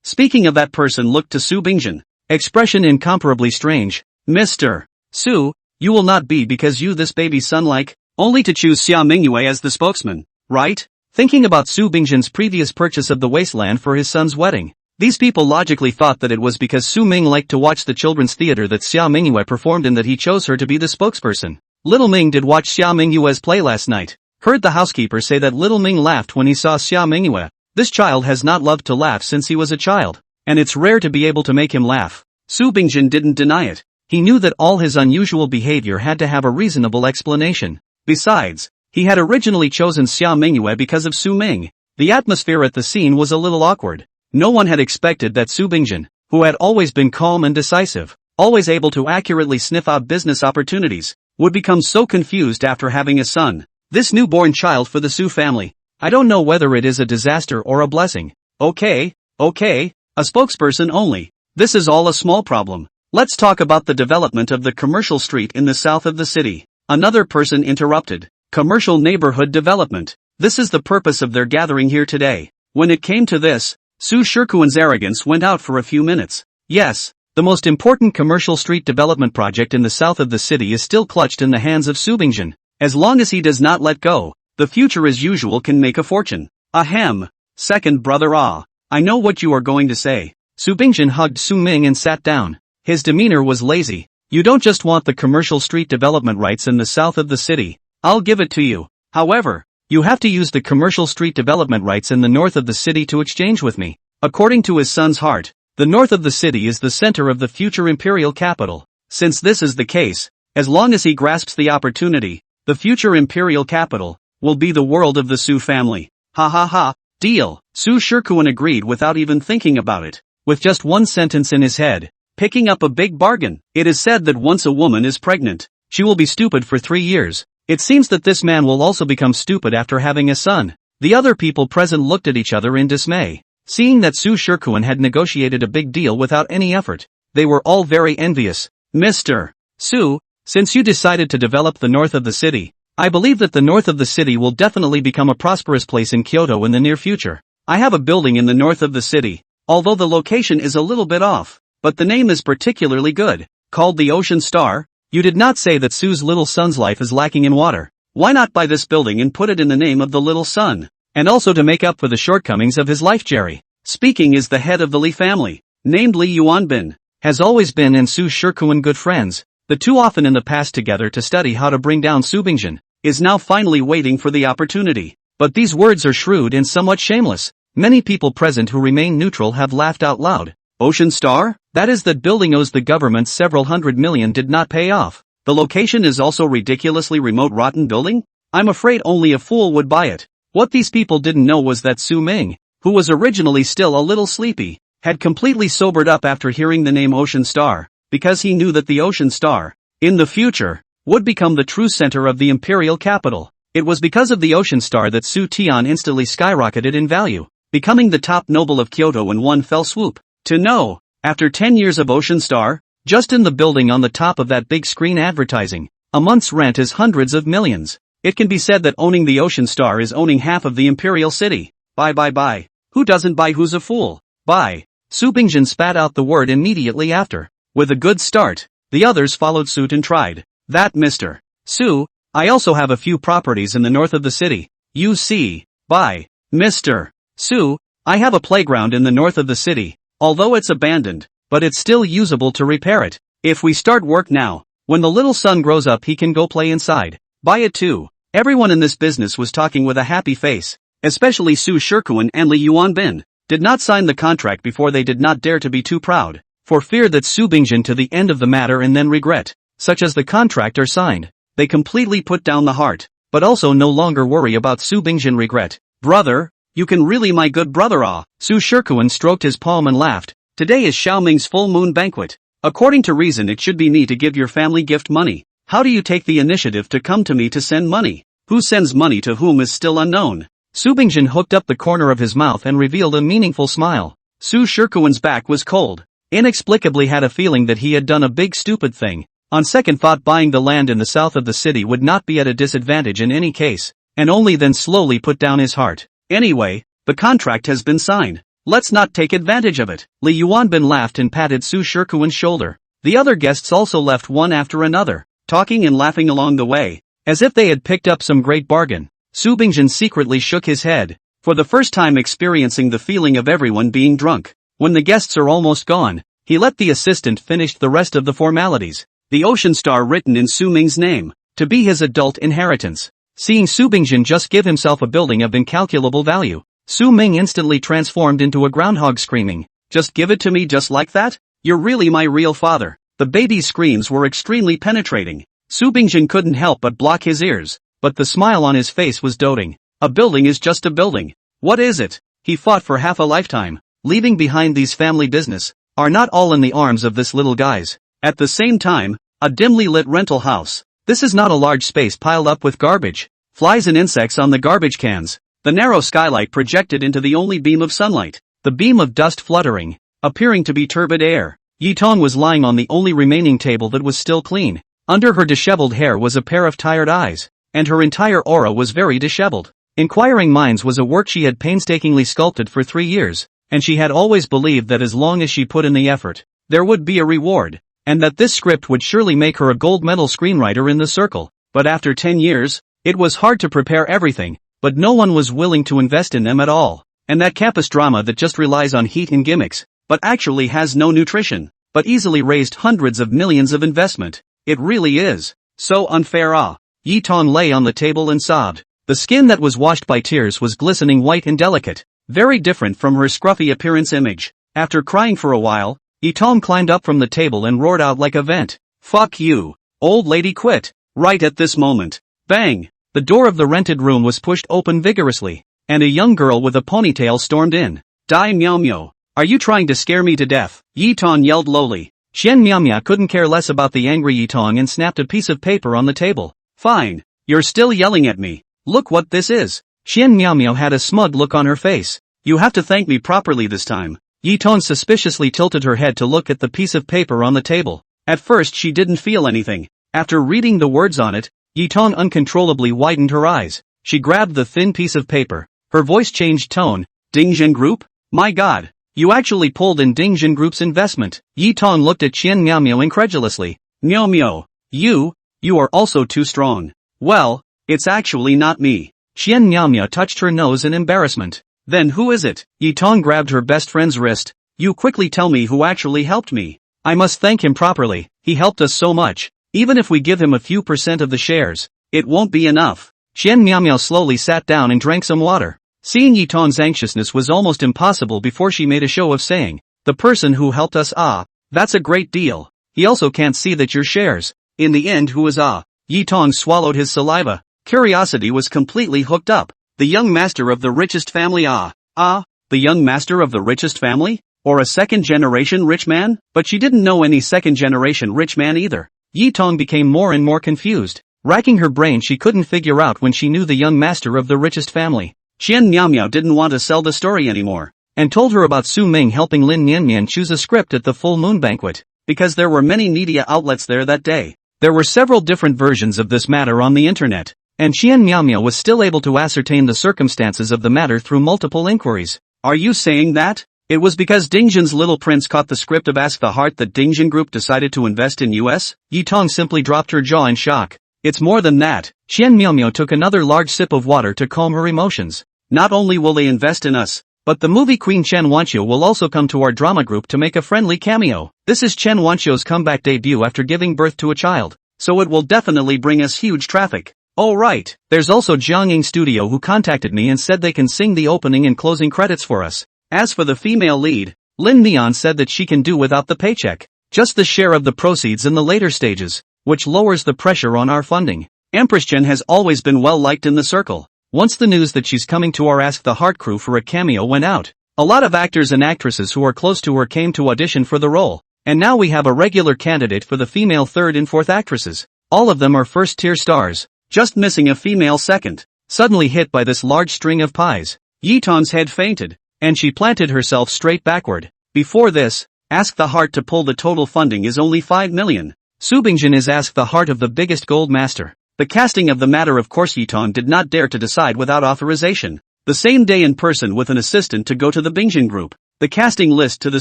Speaking of that person looked to Su Bingjin. Expression incomparably strange. Mr. Su, you will not be because you this baby's son like, only to choose Xia Mingyue as the spokesman, right? Thinking about Su Bingjin's previous purchase of the wasteland for his son's wedding, these people logically thought that it was because Su Ming liked to watch the children's theater that Xia Mingyue performed in that he chose her to be the spokesperson. Little Ming did watch Xia Mingyue's play last night. Heard the housekeeper say that Little Ming laughed when he saw Xia Mingyue. This child has not loved to laugh since he was a child, and it's rare to be able to make him laugh. Su Bingjin didn't deny it. He knew that all his unusual behavior had to have a reasonable explanation. Besides, he had originally chosen Xia Mingyue because of Su Ming. The atmosphere at the scene was a little awkward. No one had expected that Su Bingjin, who had always been calm and decisive, always able to accurately sniff out business opportunities, would become so confused after having a son. This newborn child for the Su family. I don't know whether it is a disaster or a blessing. Okay, a spokesperson only. This is all a small problem. Let's talk about the development of the commercial street in the south of the city. Another person interrupted. Commercial neighborhood development. This is the purpose of their gathering here today. When it came to this, Su Shikuan's arrogance went out for a few minutes. Yes, the most important commercial street development project in the south of the city is still clutched in the hands of Su Bingjin. As long as he does not let go, the future as usual can make a fortune. Ahem. Second brother I know what you are going to say. Su Bingjin hugged Su Ming and sat down. His demeanor was lazy. You don't just want the commercial street development rights in the south of the city. I'll give it to you. However, you have to use the commercial street development rights in the north of the city to exchange with me. According to his son's heart, the north of the city is the center of the future imperial capital. Since this is the case, as long as he grasps the opportunity, the future imperial capital will be the world of the Su family. Ha ha ha, deal. Su Shikuan agreed without even thinking about it. With just one sentence in his head, picking up a big bargain. It is said that once a woman is pregnant, she will be stupid for 3 years. It seems that this man will also become stupid after having a son. The other people present looked at each other in dismay. Seeing that Su Shikuan had negotiated a big deal without any effort, they were all very envious. Mr. Su, since you decided to develop the north of the city, I believe that the north of the city will definitely become a prosperous place in Kyoto in the near future. I have a building in the north of the city, although the location is a little bit off, but the name is particularly good, called the Ocean Star. You did not say that Su's little son's life is lacking in water. Why not buy this building and put it in the name of the little son? And also to make up for the shortcomings of his life. Jerry, speaking, is the head of the Li family, named Li Yuanbin, has always been and Su Shikuan good friends. The two often in the past together to study how to bring down Su Bingjin, is now finally waiting for the opportunity. But these words are shrewd and somewhat shameless. Many people present who remain neutral have laughed out loud. Ocean Star? That is, that building owes the government several hundred million did not pay off. The location is also ridiculously remote rotten building? I'm afraid only a fool would buy it. What these people didn't know was that Su Ming, who was originally still a little sleepy, had completely sobered up after hearing the name Ocean Star, because he knew that the Ocean Star, in the future, would become the true center of the imperial capital. It was because of the Ocean Star that Su Tian instantly skyrocketed in value, becoming the top noble of Kyoto in one fell swoop. To know, after 10 years of Ocean Star, just in the building on the top of that big screen advertising, a month's rent is hundreds of millions. It can be said that owning the Ocean Star is owning half of the imperial city. Buy. Who doesn't buy? Who's a fool? Buy. Su Bingjin spat out the word immediately after. With a good start, the others followed suit and tried. That Mr. Su, I also have a few properties in the north of the city. You see. Buy. Mr. Su, I have a playground in the north of the city. Although it's abandoned, but it's still usable to repair it. If we start work now, when the little son grows up he can go play inside. Buy it too. Everyone in this business was talking with a happy face, especially Su Shirkuan and Li Yuanbin. Did not sign the contract before they did not dare to be too proud, for fear that Su Bingjin to the end of the matter and then regret, such as the contract are signed. They completely put down the heart, but also no longer worry about Su Bingjin regret. Brother, you can really my good brother ah. Su Shirkuan stroked his palm and laughed. Today is Xiaoming's full moon banquet. According to reason it should be me to give your family gift money. How do you take the initiative to come to me to send money? Who sends money to whom is still unknown. Su Bingjin hooked up the corner of his mouth and revealed a meaningful smile. Su Shirkuan's back was cold. Inexplicably had a feeling that he had done a big stupid thing. On second thought, buying the land in the south of the city would not be at a disadvantage in any case, and only then slowly put down his heart. Anyway, the contract has been signed. Let's not take advantage of it. Li Yuanbin laughed and patted Su Shirkuan's shoulder. The other guests also left one after another, talking and laughing along the way, as if they had picked up some great bargain. Su Bingjin secretly shook his head, for the first time experiencing the feeling of everyone being drunk. When the guests are almost gone, he let the assistant finish the rest of the formalities. The ocean star written in Su Ming's name, to be his adult inheritance. Seeing Su Bingjin just give himself a building of incalculable value, Su Ming instantly transformed into a groundhog screaming, "Just give it to me just like that? You're really my real father." The baby's screams were extremely penetrating. Su Bingjin couldn't help but block his ears, but the smile on his face was doting. A building is just a building. What is it? He fought for half a lifetime, leaving behind these family business, are not all in the arms of this little guys. At the same time, a dimly lit rental house. This is not a large space piled up with garbage, flies and insects on the garbage cans. The narrow skylight projected into the only beam of sunlight, the beam of dust fluttering, appearing to be turbid air. Yi Tong was lying on the only remaining table that was still clean. Under her disheveled hair was a pair of tired eyes, and her entire aura was very disheveled. Inquiring Minds was a work she had painstakingly sculpted for 3 years, and she had always believed that as long as she put in the effort, there would be a reward, and that this script would surely make her a gold medal screenwriter in the circle. But after 10 years, it was hard to prepare everything, but no one was willing to invest in them at all. And that campus drama that just relies on heat and gimmicks, but actually has no nutrition, but easily raised hundreds of millions of investment. It really is so unfair ah. Yi Tong lay on the table and sobbed. The skin that was washed by tears was glistening white and delicate, very different from her scruffy appearance image. After crying for a while, Yi Tong climbed up from the table and roared out like a vent. "Fuck you, old lady, quit." Right at this moment, bang! The door of the rented room was pushed open vigorously, and a young girl with a ponytail stormed in. "Dai Miao Miao, are you trying to scare me to death?" Yi Tong yelled lowly. Xian Miao Miao couldn't care less about the angry Yi Tong and snapped a piece of paper on the table. "Fine, you're still yelling at me. Look what this is." Xian Miao Miao had a smug look on her face. "You have to thank me properly this time." Yi Tong suspiciously tilted her head to look at the piece of paper on the table. At first she didn't feel anything. After reading the words on it, Yi Tong uncontrollably widened her eyes. She grabbed the thin piece of paper. Her voice changed tone. "Dingjin Group? My god, you actually pulled in Dingjin Group's investment." Yi Tong looked at Qian Miao Miao incredulously. "Miao Miao, you are also too strong." "Well, it's actually not me." Qian Miao Miao touched her nose in embarrassment. "Then who is it?" Yi Tong grabbed her best friend's wrist. "You quickly tell me who actually helped me. I must thank him properly. He helped us so much. Even if we give him a few % of the shares, it won't be enough." Qian Miao Miao slowly sat down and drank some water. Seeing Yi Tong's anxiousness was almost impossible before she made a show of saying, "The person who helped us ah, that's a great deal. He also can't see that your shares." In the end who is ah? Yi Tong swallowed his saliva. Curiosity was completely hooked up. The young master of the richest family ah? The young master of the richest family? Or a second-generation rich man? But she didn't know any second-generation rich man either. Yi Tong became more and more confused. Racking her brain she couldn't figure out when she knew the young master of the richest family. Qian Miao Miao didn't want to sell the story anymore, and told her about Su Ming helping Lin Nianmian choose a script at the full moon banquet, because there were many media outlets there that day. There were several different versions of this matter on the internet, and Qian Miao Miao was still able to ascertain the circumstances of the matter through multiple inquiries. "Are you saying that it was because Dingjin's little prince caught the script of Ask the Heart that Dingjin Group decided to invest in US?" Yi Tong simply dropped her jaw in shock. "It's more than that." Qian Miao Miao took another large sip of water to calm her emotions. "Not only will they invest in us, but the movie queen Chen Wanqiu will also come to our drama group to make a friendly cameo. This is Chen Wanqiu's comeback debut after giving birth to a child, so it will definitely bring us huge traffic." Oh right, there's also Jiangying Studio who contacted me and said they can sing the opening and closing credits for us. As for the female lead, Lin Neon said that she can do without the paycheck, just the share of the proceeds in the later stages, which lowers the pressure on our funding. Empress Chen has always been well liked in the circle. Once the news that she's coming to our Ask the Heart crew for a cameo went out, a lot of actors and actresses who are close to her came to audition for the role, and now we have a regular candidate for the female third and fourth actresses. All of them are first-tier stars, just missing a female second. Suddenly hit by this large string of pies, Yiton's head fainted, and she planted herself straight backward. Before this, Ask the Heart to pull the total funding is only 5 million. Su Bingjin is Ask the Heart of the biggest gold master. The casting of the matter of course Yiton did not dare to decide without authorization. The same day in person with an assistant to go to the Bingjin group, the casting list to the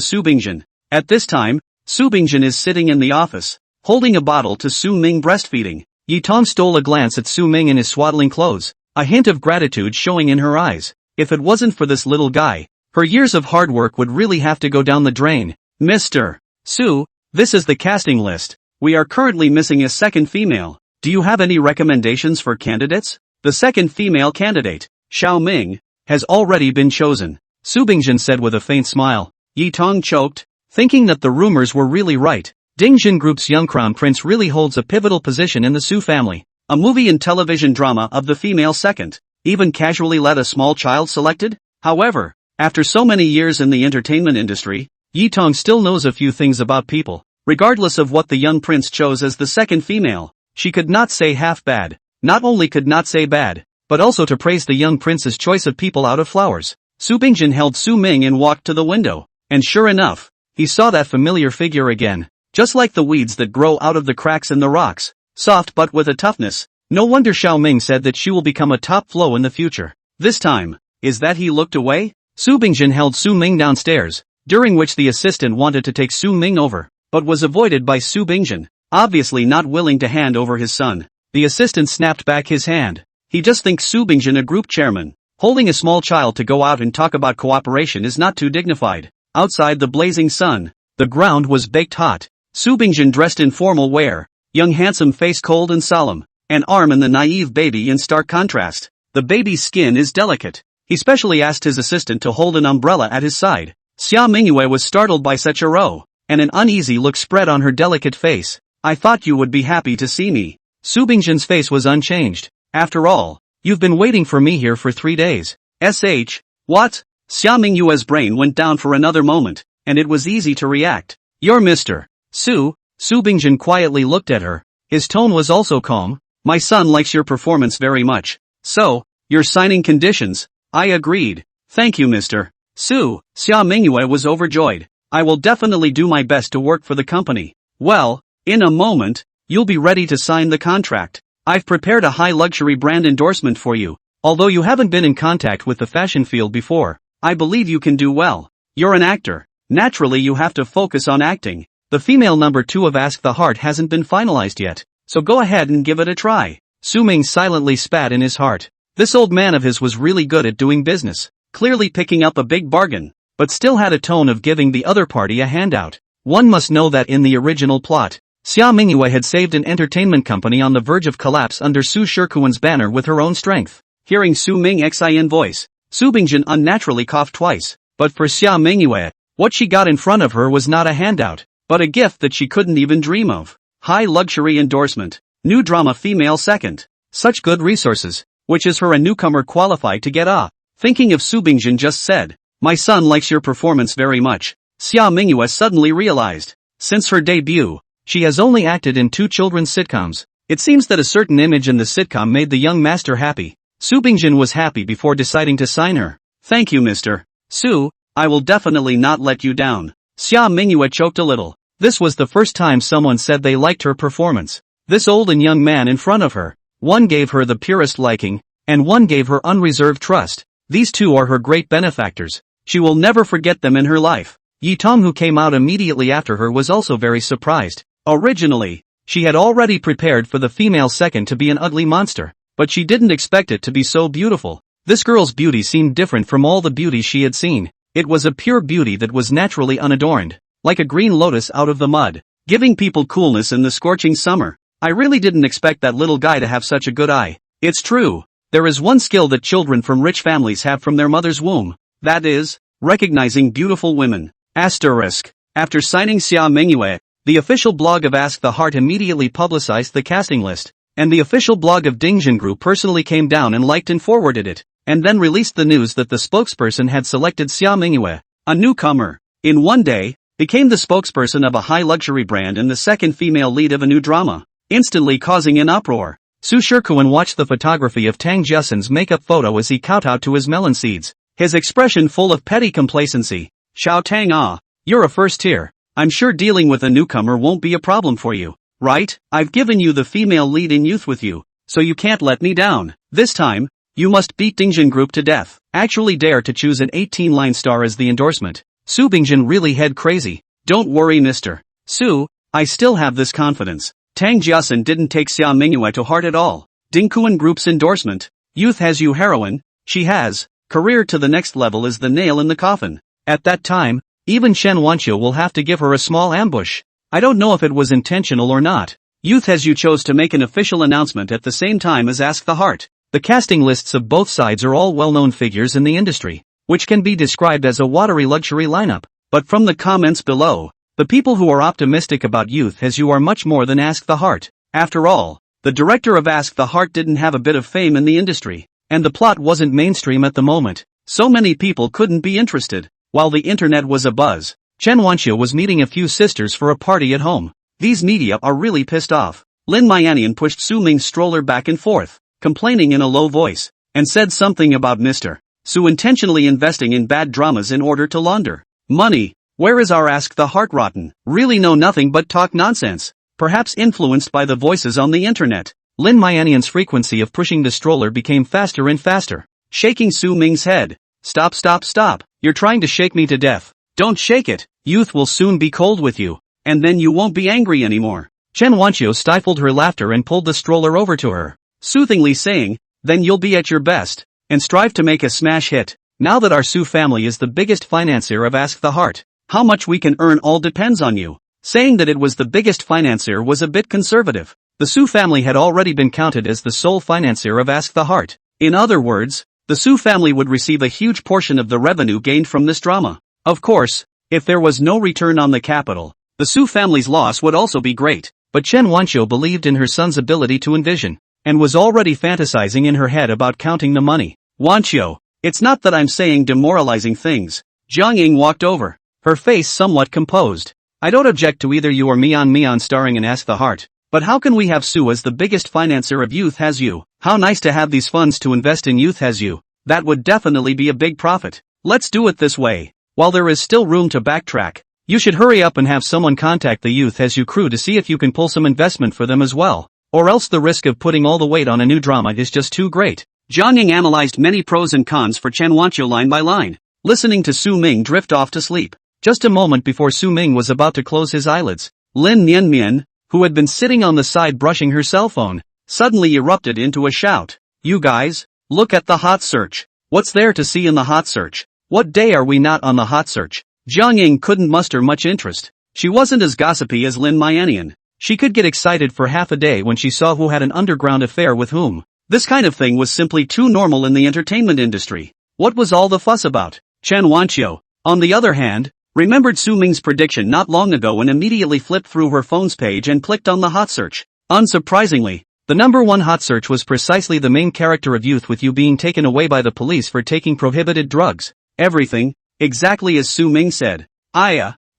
Su Bingjin. At this time, Su Bingjin is sitting in the office, holding a bottle to Su Ming breastfeeding. Yiton stole a glance at Su Ming in his swaddling clothes, a hint of gratitude showing in her eyes. If it wasn't for this little guy, her years of hard work would really have to go down the drain. Mr. Su, this is the casting list. We are currently missing a second female. Do you have any recommendations for candidates? The second female candidate, Xiao Ming, has already been chosen, Su Bingjin said with a faint smile. Yitong choked, thinking that the rumors were really right. Dingjin Group's young crown prince really holds a pivotal position in the Su family. A movie and television drama of the female second, even casually let a small child selected? However, after so many years in the entertainment industry, Yitong still knows a few things about people. Regardless of what the young prince chose as the second female, she could not say half bad. Not only could not say bad, but also to praise the young prince's choice of people out of flowers. Su Bingjin held Su Ming and walked to the window, and sure enough, he saw that familiar figure again. Just like the weeds that grow out of the cracks in the rocks, soft but with a toughness. No wonder Xiao Ming said that she will become a top flow in the future. This time, is that he looked away? Su Bingjin held Su Ming downstairs, during which the assistant wanted to take Su Ming over, but was avoided by Su Bingjin, obviously not willing to hand over his son. The assistant snapped back his hand. He just thinks Su Bingjin a group chairman. Holding a small child to go out and talk about cooperation is not too dignified. Outside the blazing sun, the ground was baked hot. Su Bingjin dressed in formal wear, young handsome face cold and solemn, an arm and the naive baby in stark contrast. The baby's skin is delicate. He specially asked his assistant to hold an umbrella at his side. Xia Mingyue was startled by such a row, and an uneasy look spread on her delicate face. I thought you would be happy to see me. Su Bingjin's face was unchanged. After all, you've been waiting for me here for 3 days. What? Xia Mingyue's brain went down for another moment, and it was easy to react. You're Mr. Su Bingjin quietly looked at her. His tone was also calm. My son likes your performance very much. So, you're signing conditions? I agreed. Thank you Mr. Su. Xia Mingyue was overjoyed. I will definitely do my best to work for the company. Well, in a moment, you'll be ready to sign the contract. I've prepared a high luxury brand endorsement for you. Although you haven't been in contact with the fashion field before, I believe you can do well. You're an actor. Naturally you have to focus on acting. The female number 2 of Ask the Heart hasn't been finalized yet, so go ahead and give it a try. Su Ming silently spat in his heart. This old man of his was really good at doing business, clearly picking up a big bargain, but still had a tone of giving the other party a handout. One must know that in the original plot, Xia Mingyue had saved an entertainment company on the verge of collapse under Su Shikuan's banner with her own strength. Hearing Su Ming's voice, Su Bingjin unnaturally coughed twice, but for Xia Mingyue, what she got in front of her was not a handout, but a gift that she couldn't even dream of. High luxury endorsement. New drama female second. Such good resources, which is her a newcomer qualified to get a. Thinking of Su Bingjin just said, my son likes your performance very much. Xia Mingyue suddenly realized, since her debut, she has only acted in 2 children's sitcoms. It seems that a certain image in the sitcom made the young master happy. Su Bingjin was happy before deciding to sign her. Thank you Mr. Su, I will definitely not let you down. Xia Mingyue choked a little. This was the first time someone said they liked her performance. This old and young man in front of her. One gave her the purest liking, and one gave her unreserved trust. These two are her great benefactors. She will never forget them in her life. Yitong, who came out immediately after her, was also very surprised. Originally, she had already prepared for the female second to be an ugly monster, but she didn't expect it to be so beautiful. This girl's beauty seemed different from all the beauty she had seen. It was a pure beauty that was naturally unadorned, like a green lotus out of the mud, giving people coolness in the scorching summer. I really didn't expect that little guy to have such a good eye. It's true. There is one skill that children from rich families have from their mother's womb. That is, recognizing beautiful women. Asterisk. After signing Xia Mingyue, the official blog of Ask the Heart immediately publicized the casting list, and the official blog of Dingjin Group personally came down and liked and forwarded it, and then released the news that the spokesperson had selected Xia Mingyue, a newcomer, in one day, became the spokesperson of a high luxury brand and the second female lead of a new drama, instantly causing an uproar. Su Shikuan watched the photography of Tang Jiasen's makeup photo as he kowtowed to his melon seeds, his expression full of petty complacency. Xiao Tang you're a first tier. I'm sure dealing with a newcomer won't be a problem for you, right? I've given you the female lead in youth with you, so you can't let me down. This time, you must beat Dingjin Group to death. Actually dare to choose an 18-line star as the endorsement. Su Bingjin really head crazy. Don't worry Mr. Su, I still have this confidence. Tang Jiasen didn't take Xia Mingyue to heart at all. Dingkuan Group's endorsement. Youth has you heroine. She has. Career to the next level is the nail in the coffin. At that time, even Shen Wanqiu will have to give her a small ambush. I don't know if it was intentional or not. Youth has you chose to make an official announcement at the same time as Ask the Heart. The casting lists of both sides are all well-known figures in the industry, which can be described as a watery luxury lineup. But from the comments below, the people who are optimistic about Youth as you are much more than Ask the Heart. After all, the director of Ask the Heart didn't have a bit of fame in the industry, and the plot wasn't mainstream at the moment, so many people couldn't be interested. While the internet was abuzz, Chen Wanqiu was meeting a few sisters for a party at home. These media are really pissed off. Lin Mianian pushed Su Ming's stroller back and forth, complaining in a low voice, and said something about Mr. Su intentionally investing in bad dramas in order to launder money. Where is our Ask the Heart rotten? Really know nothing but talk nonsense. Perhaps influenced by the voices on the internet, Lin Mianian's frequency of pushing the stroller became faster and faster, shaking Su Ming's head. Stop, stop, stop. You're trying to shake me to death. Don't shake it. Youth will soon be cold with you, and then you won't be angry anymore. Chen Wanqiu stifled her laughter and pulled the stroller over to her, soothingly saying, then you'll be at your best, and strive to make a smash hit. Now that our Su family is the biggest financier of Ask the Heart, how much we can earn all depends on you. Saying that it was the biggest financier was a bit conservative. The Su family had already been counted as the sole financier of Ask the Heart. In other words, the Su family would receive a huge portion of the revenue gained from this drama. Of course, if there was no return on the capital, the Su family's loss would also be great. But Chen Wanqiu believed in her son's ability to envision, and was already fantasizing in her head about counting the money. Wanqiu, it's not that I'm saying demoralizing things. Jiang Ying walked over, her face somewhat composed. I don't object to either you or Mian starring in Ask the Heart. But how can we have Su as the biggest financier of Youth Has You? How nice to have these funds to invest in Youth Has You. That would definitely be a big profit. Let's do it this way. While there is still room to backtrack, you should hurry up and have someone contact the Youth Has You crew to see if you can pull some investment for them as well. Or else the risk of putting all the weight on a new drama is just too great. Jiang Ying analyzed many pros and cons for Chen Wanqiu line by line, listening to Su Ming drift off to sleep. Just a moment before Su Ming was about to close his eyelids, Lin Mianmian, who had been sitting on the side brushing her cell phone, suddenly erupted into a shout. You guys, look at the hot search. What's there to see in the hot search? What day are we not on the hot search? Jiang Ying couldn't muster much interest. She wasn't as gossipy as Lin Mianian. She could get excited for half a day when she saw who had an underground affair with whom. This kind of thing was simply too normal in the entertainment industry. What was all the fuss about? Chen Wanqiu, on the other hand, remembered Su Ming's prediction not long ago and immediately flipped through her phone's page and clicked on the hot search. Unsurprisingly, the number one hot search was precisely the main character of Youth With You being taken away by the police for taking prohibited drugs. Everything, exactly as Su Ming said.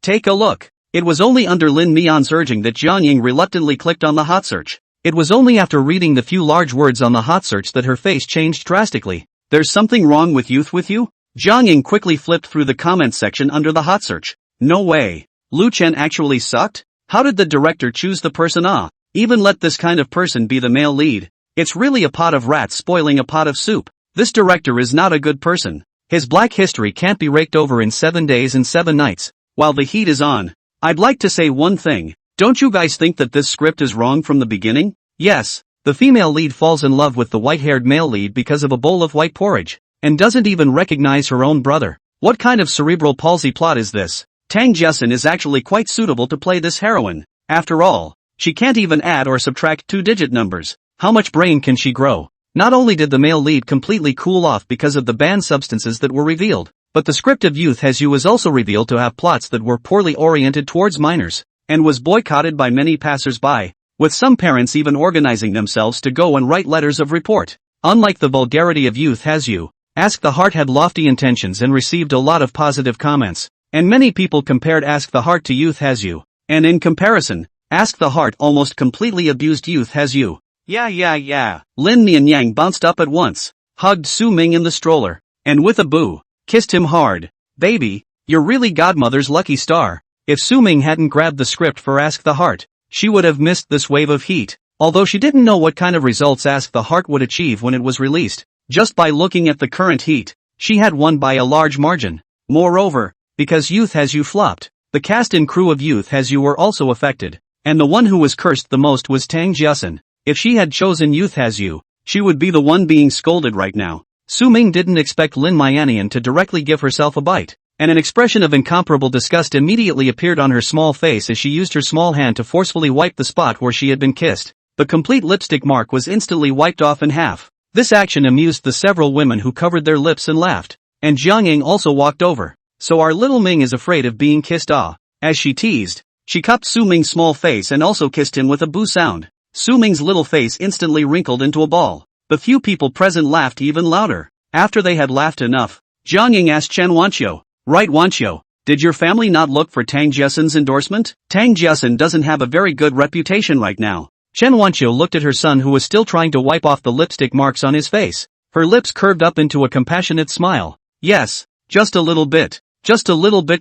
Take a look. It was only under Lin Mian's urging that Jiang Ying reluctantly clicked on the hot search. It was only after reading the few large words on the hot search that her face changed drastically. There's something wrong with Youth With You? Jiang Ying quickly flipped through the comment section under the hot search. No way. Lu Chen actually sucked? How did the director choose the person? Even let this kind of person be the male lead. It's really a pot of rats spoiling a pot of soup. This director is not a good person. His black history can't be raked over in 7 days and 7 nights. While the heat is on, I'd like to say one thing. Don't you guys think that this script is wrong from the beginning? Yes, the female lead falls in love with the white-haired male lead because of a bowl of white porridge, and doesn't even recognize her own brother. What kind of cerebral palsy plot is this? Tang Jiasen is actually quite suitable to play this heroine. After all, she can't even add or subtract 2-digit numbers. How much brain can she grow? Not only did the male lead completely cool off because of the banned substances that were revealed, but the script of Youth Has You was also revealed to have plots that were poorly oriented towards minors, and was boycotted by many passers-by, with some parents even organizing themselves to go and write letters of report. Unlike the vulgarity of Youth Has You, Ask the Heart had lofty intentions and received a lot of positive comments, and many people compared Ask the Heart to Youth Has You, and in comparison, Ask the Heart almost completely abused Youth Has You. Yeah. Lin Mianyang bounced up at once, hugged Su Ming in the stroller, and with a boo, kissed him hard. Baby, you're really Godmother's lucky star. If Su Ming hadn't grabbed the script for Ask the Heart, she would have missed this wave of heat, although she didn't know what kind of results Ask the Heart would achieve when it was released. Just by looking at the current heat, she had won by a large margin. Moreover, because Youth Has You flopped, the cast and crew of Youth Has You were also affected, and the one who was cursed the most was Tang Jiasun. If she had chosen Youth Has You, she would be the one being scolded right now. Su Ming didn't expect Lin Mianian to directly give herself a bite, and an expression of incomparable disgust immediately appeared on her small face as she used her small hand to forcefully wipe the spot where she had been kissed. The complete lipstick mark was instantly wiped off in half. This action amused the several women who covered their lips and laughed, and Jiang Ying also walked over. So our little Ming is afraid of being kissed as she teased. She cupped Su Ming's small face and also kissed him with a boo sound. Su Ming's little face instantly wrinkled into a ball. The few people present laughed even louder. After they had laughed enough, Jiang Ying asked Chen Wanqiu, "Right Wanqiu, did your family not look for Tang Jiasun's endorsement? Tang Jiasun doesn't have a very good reputation right now." Chen Wanqiu looked at her son who was still trying to wipe off the lipstick marks on his face. Her lips curved up into a compassionate smile. "Yes, just a little bit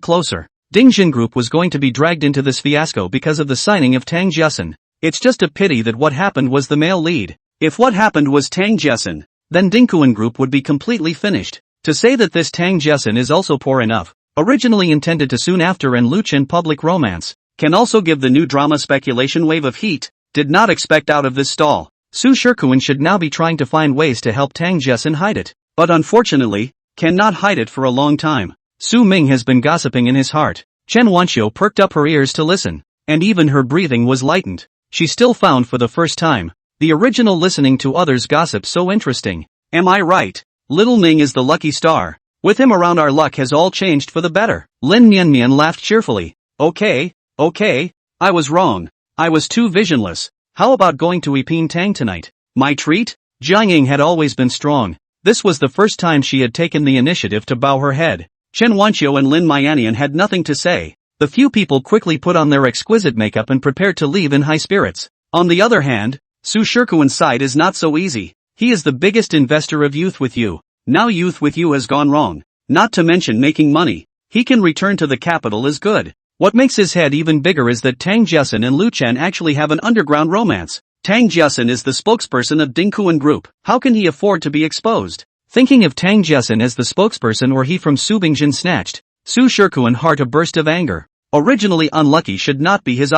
closer." Dingjin Group was going to be dragged into this fiasco because of the signing of Tang Jiasun. It's just a pity that what happened was the male lead. If what happened was Tang Jiasun, then Dingkuan Group would be completely finished. To say that this Tang Jiasun is also poor enough, originally intended to soon after and Luchin public romance, can also give the new drama speculation wave of heat, did not expect out of this stall. Su Shikuan should now be trying to find ways to help Tang Jiasun hide it, but unfortunately, cannot hide it for a long time. Su Ming has been gossiping in his heart. Chen Wanqiu perked up her ears to listen, and even her breathing was lightened. She still found for the first time the original listening to others' gossip so interesting. Am I right? Little Ming is the lucky star. With him around our luck has all changed for the better. Lin Mianmian laughed cheerfully. Okay, I was wrong. I was too visionless. How about going to Iping Tang tonight? My treat? Jiang Ying had always been strong. This was the first time she had taken the initiative to bow her head. Chen Wanqiu and Lin Mianian had nothing to say. The few people quickly put on their exquisite makeup and prepared to leave in high spirits. On the other hand, Su Shikuan's side is not so easy. He is the biggest investor of Youth With You. Now Youth With You has gone wrong. Not to mention making money. He can return to the capital is good. What makes his head even bigger is that Tang Jiasun and Lu Chen actually have an underground romance. Tang Jiasun is the spokesperson of Dingkuan Group. How can he afford to be exposed? Thinking of Tang Jiasun as the spokesperson or he from Su Bingjin snatched, Su Shikuan heart a burst of anger. Originally unlucky should not be his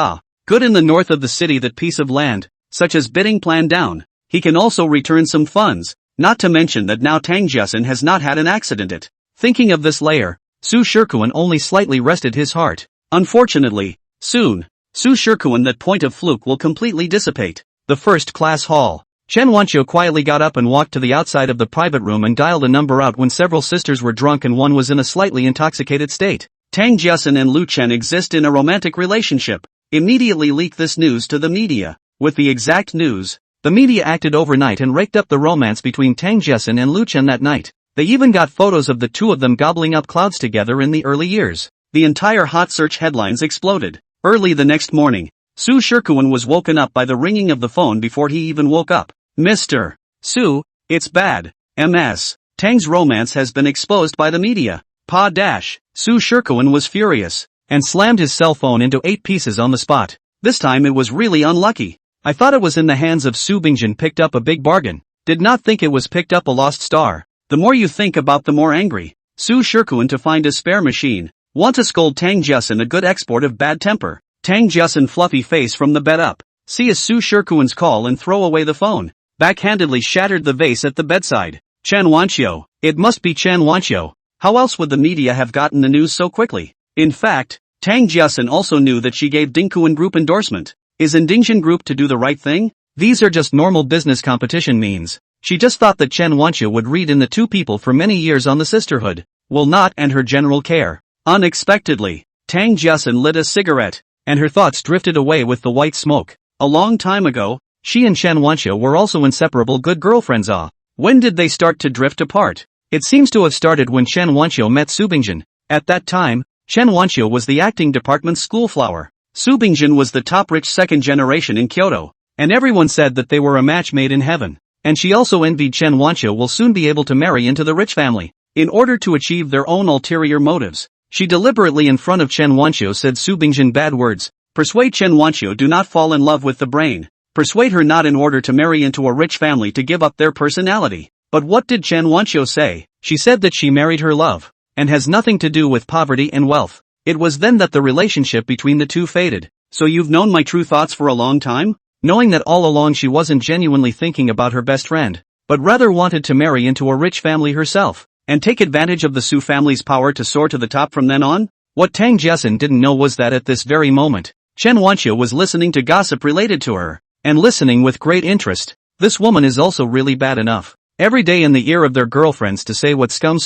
good in the north of the city that piece of land, such as bidding plan down. He can also return some funds, not to mention that now Tang Jiasun has not had an accident. Thinking of this layer, Su Shikuan only slightly rested his heart. Unfortunately, soon, Su Shikuan that point of fluke will completely dissipate. The first class hall. Chen Wanqiu quietly got up and walked to the outside of the private room and dialed a number out when several sisters were drunk and one was in a slightly intoxicated state. Tang Jiasun and Lu Chen exist in a romantic relationship. Immediately leak this news to the media. With the exact news, the media acted overnight and raked up the romance between Tang Jiasun and Lu Chen that night. They even got photos of the two of them gobbling up clouds together in the early years. The entire hot search headlines exploded. Early the next morning, Su Shikuan was woken up by the ringing of the phone before he even woke up. Mr. Su, it's bad. MS. Tang's romance has been exposed by the media. Su Shikuan was furious, and slammed his cell phone into 8 pieces on the spot. This time it was really unlucky. I thought it was in the hands of Su Bingjin picked up a big bargain. Did not think it was picked up a lost star. The more you think about the more angry. Su Shikuan to find a spare machine. Want to scold Tang Jiasun a good export of bad temper. Tang Jiasun fluffy face from the bed up. See a Su Shikuan's call and throw away the phone. Backhandedly shattered the vase at the bedside. Chen Wanqiu. It must be Chen Wanqiu. How else would the media have gotten the news so quickly? In fact, Tang Jiasun also knew that she gave Dingkuan Group endorsement. Is Dingjin Group to do the right thing? These are just normal business competition means. She just thought that Chen Wanqiu would read in the two people for many years on the sisterhood, will not and her general care. Unexpectedly, Tang Jiasun lit a cigarette, and her thoughts drifted away with the white smoke. A long time ago, she and Chen Wanqiu were also inseparable good girlfriends. When did they start to drift apart? It seems to have started when Chen Wanqiu met Su Bingjin. At that time, Chen Wanqiu was the acting department's schoolflower. Su Bingjin was the top rich second generation in Kyoto, and everyone said that they were a match made in heaven. And she also envied Chen Wanqiu will soon be able to marry into the rich family. In order to achieve their own ulterior motives, she deliberately in front of Chen Wanqiu said Su Bingjin bad words. Persuade Chen Wanqiu do not fall in love with the brain. Persuade her not in order to marry into a rich family to give up their personality. But what did Chen Wanqiu say? She said that she married her love, and has nothing to do with poverty and wealth. It was then that the relationship between the two faded. So you've known my true thoughts for a long time? Knowing that all along she wasn't genuinely thinking about her best friend, but rather wanted to marry into a rich family herself, and take advantage of the Su family's power to soar to the top from then on? What Tang Jiasun didn't know was that at this very moment, Chen Wanqiu was listening to gossip related to her, and listening with great interest. This woman is also really bad enough, every day in the ear of their girlfriends to say what scum.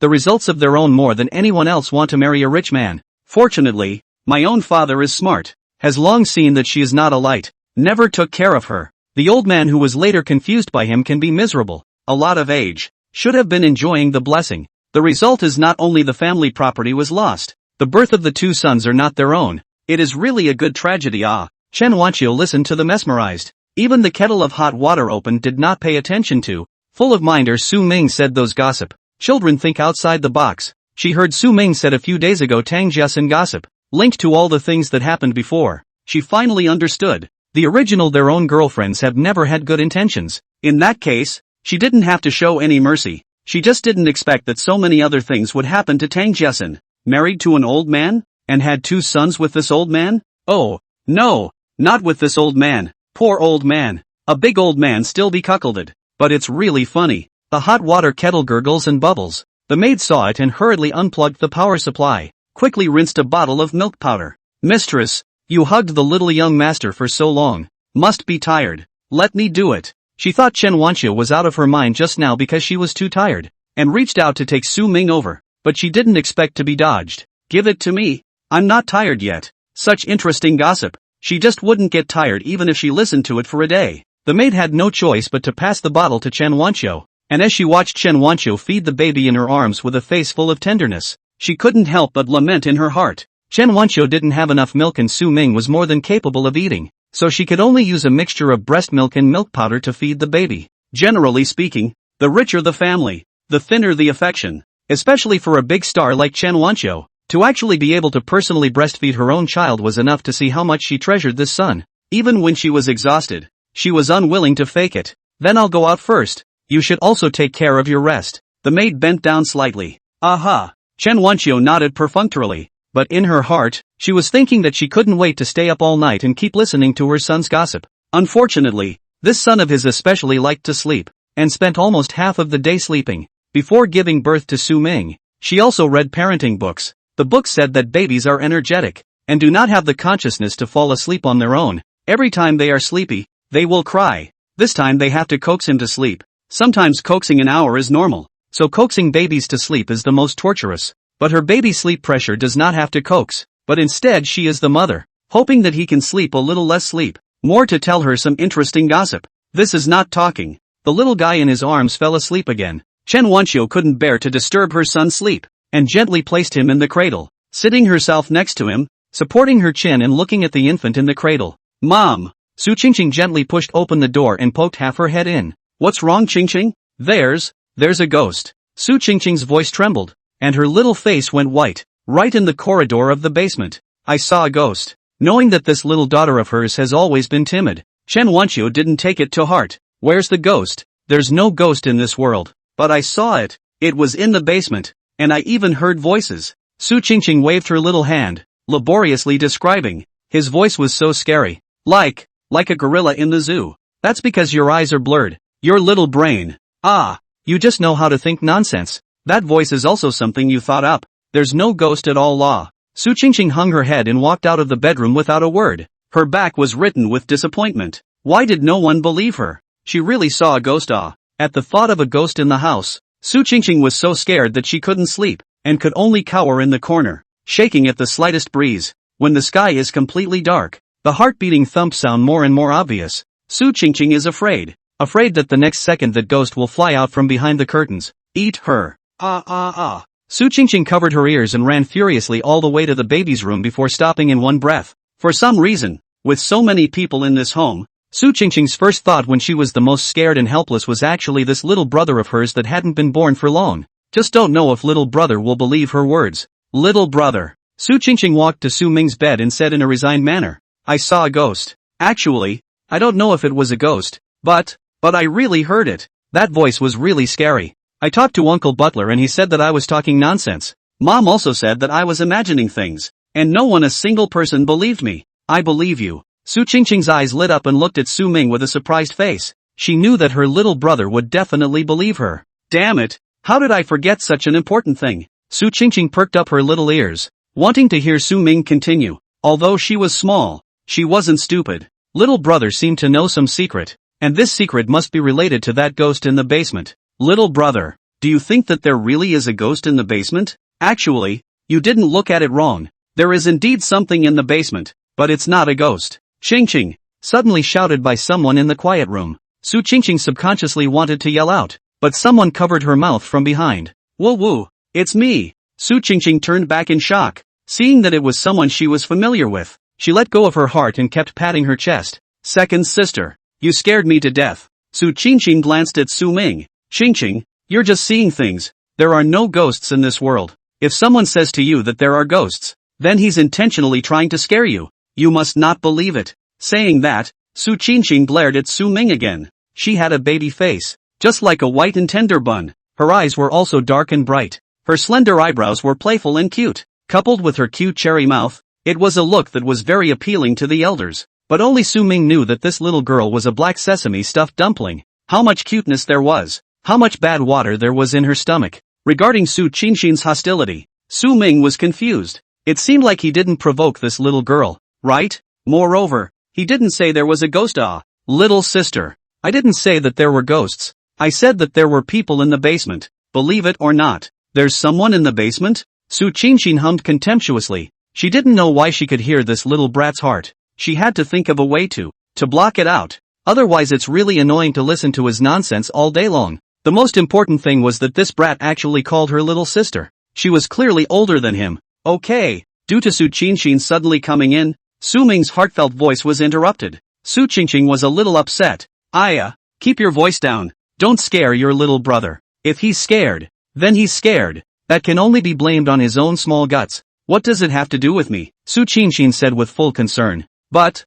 The results of their own more than anyone else want to marry a rich man. Fortunately, my own father is smart, has long seen that she is not a light, never took care of her. The old man who was later confused by him can be miserable, a lot of age, should have been enjoying the blessing. The result is not only the family property was lost, the birth of the two sons are not their own. It is really a good tragedy. Chen Wanqiu listened to the mesmerized. Even the kettle of hot water open did not pay attention to. Full of minder Su Ming said those gossip. Children think outside the box. She heard Su Ming said a few days ago Tang Jiasun gossip, linked to all the things that happened before. She finally understood. The original their own girlfriends have never had good intentions. In that case, she didn't have to show any mercy. She just didn't expect that so many other things would happen to Tang Jiasun. Married to an old man? And had two sons with this old man? Oh, no, not with this old man. Poor old man. A big old man still be cuckolded. But it's really funny. The hot water kettle gurgles and bubbles. The maid saw it and hurriedly unplugged the power supply. Quickly rinsed a bottle of milk powder. Mistress, you hugged the little young master for so long. Must be tired. Let me do it. She thought Chen Wanqiu was out of her mind just now because she was too tired, and reached out to take Su Ming over. But she didn't expect to be dodged. Give it to me. I'm not tired yet. Such interesting gossip. She just wouldn't get tired even if she listened to it for a day. The maid had no choice but to pass the bottle to Chen Wanqiu, and as she watched Chen Wanqiu feed the baby in her arms with a face full of tenderness, she couldn't help but lament in her heart. Chen Wanqiu didn't have enough milk and Su Ming was more than capable of eating, so she could only use a mixture of breast milk and milk powder to feed the baby. Generally speaking, the richer the family, the thinner the affection, especially for a big star like Chen Wanqiu. To actually be able to personally breastfeed her own child was enough to see how much she treasured this son. Even when she was exhausted, she was unwilling to fake it. Then I'll go out first. You should also take care of your rest. The maid bent down slightly. Aha! Chen Wanqiu nodded perfunctorily, but in her heart, she was thinking that she couldn't wait to stay up all night and keep listening to her son's gossip. Unfortunately, this son of his especially liked to sleep, and spent almost half of the day sleeping. Before giving birth to Su Ming, she also read parenting books. The book said that babies are energetic, and do not have the consciousness to fall asleep on their own. Every time they are sleepy, they will cry. This time they have to coax him to sleep. Sometimes coaxing an hour is normal, so coaxing babies to sleep is the most torturous. But her baby's sleep pressure does not have to coax, but instead she is the mother, hoping that he can sleep a little less sleep, more to tell her some interesting gossip. This is not talking. The little guy in his arms fell asleep again. Chen Wanqiu couldn't bear to disturb her son's sleep, and gently placed him in the cradle, sitting herself next to him, supporting her chin and looking at the infant in the cradle. Mom! Su Qingqing gently pushed open the door and poked half her head in. What's wrong, Qingqing? There's a ghost. Su Qingqing's voice trembled, and her little face went white, right in the corridor of the basement. I saw a ghost. Knowing that this little daughter of hers has always been timid, Chen Wanqiu didn't take it to heart. Where's the ghost? There's no ghost in this world. But I saw it. It was in the basement. And I even heard voices. Su Qingqing waved her little hand, laboriously describing. His voice was so scary. Like a gorilla in the zoo. That's because your eyes are blurred. Your little brain. You just know how to think nonsense. That voice is also something you thought up. There's no ghost at all. Su Qingqing hung her head and walked out of the bedroom without a word. Her back was written with disappointment. Why did no one believe her? She really saw a ghost. At the thought of a ghost in the house, Su Qingqing was so scared that she couldn't sleep, and could only cower in the corner, shaking at the slightest breeze. When the sky is completely dark, the heart-beating thump sound more and more obvious. Su Qingqing is afraid that the next second that ghost will fly out from behind the curtains. Eat her. Su Qingqing covered her ears and ran furiously all the way to the baby's room before stopping in one breath. For some reason, with so many people in this home, Su Qingqing's first thought when she was the most scared and helpless was actually this little brother of hers that hadn't been born for long. Just don't know if little brother will believe her words. Little brother. Su Qingqing walked to Su Ming's bed and said in a resigned manner, I saw a ghost. Actually, I don't know if it was a ghost, but I really heard it. That voice was really scary. I talked to Uncle Butler and he said that I was talking nonsense. Mom also said that I was imagining things. And a single person believed me. I believe you. Su Qingqing's eyes lit up and looked at Su Ming with a surprised face. She knew that her little brother would definitely believe her. Damn it, how did I forget such an important thing? Su Qingqing perked up her little ears, wanting to hear Su Ming continue. Although she was small, she wasn't stupid. Little brother seemed to know some secret, and this secret must be related to that ghost in the basement. Little brother, do you think that there really is a ghost in the basement? Actually, you didn't look at it wrong. There is indeed something in the basement, but it's not a ghost. Qingqing, suddenly shouted by someone in the quiet room. Su Qingqing subconsciously wanted to yell out, but someone covered her mouth from behind. Woo woo, it's me. Su Qingqing turned back in shock, seeing that it was someone she was familiar with. She let go of her heart and kept patting her chest. Second sister, you scared me to death. Su Qingqing glanced at Su Ming. Qingqing, you're just seeing things. There are no ghosts in this world. If someone says to you that there are ghosts, then he's intentionally trying to scare you. You must not believe it. Saying that, Su Qingqing glared at Su Ming again. She had a baby face, just like a white and tender bun. Her eyes were also dark and bright. Her slender eyebrows were playful and cute. Coupled with her cute cherry mouth, it was a look that was very appealing to the elders. But only Su Ming knew that this little girl was a black sesame stuffed dumpling. How much cuteness there was. How much bad water there was in her stomach. Regarding Su Qingqing's hostility, Su Ming was confused. It seemed like he didn't provoke this little girl, right? Moreover, he didn't say there was a ghost. Little sister, I didn't say that there were ghosts. I said that there were people in the basement. Believe it or not, there's someone in the basement? Su Qingqing hummed contemptuously. She didn't know why she could hear this little brat's heart. She had to think of a way to block it out. Otherwise it's really annoying to listen to his nonsense all day long. The most important thing was that this brat actually called her little sister. She was clearly older than him. Okay. Due to Su Qingqing suddenly coming in, Su Ming's heartfelt voice was interrupted. Su Qingqing was a little upset. Aya, keep your voice down. Don't scare your little brother. If he's scared, then he's scared. That can only be blamed on his own small guts. What does it have to do with me? Su Qingqing said with full concern. But,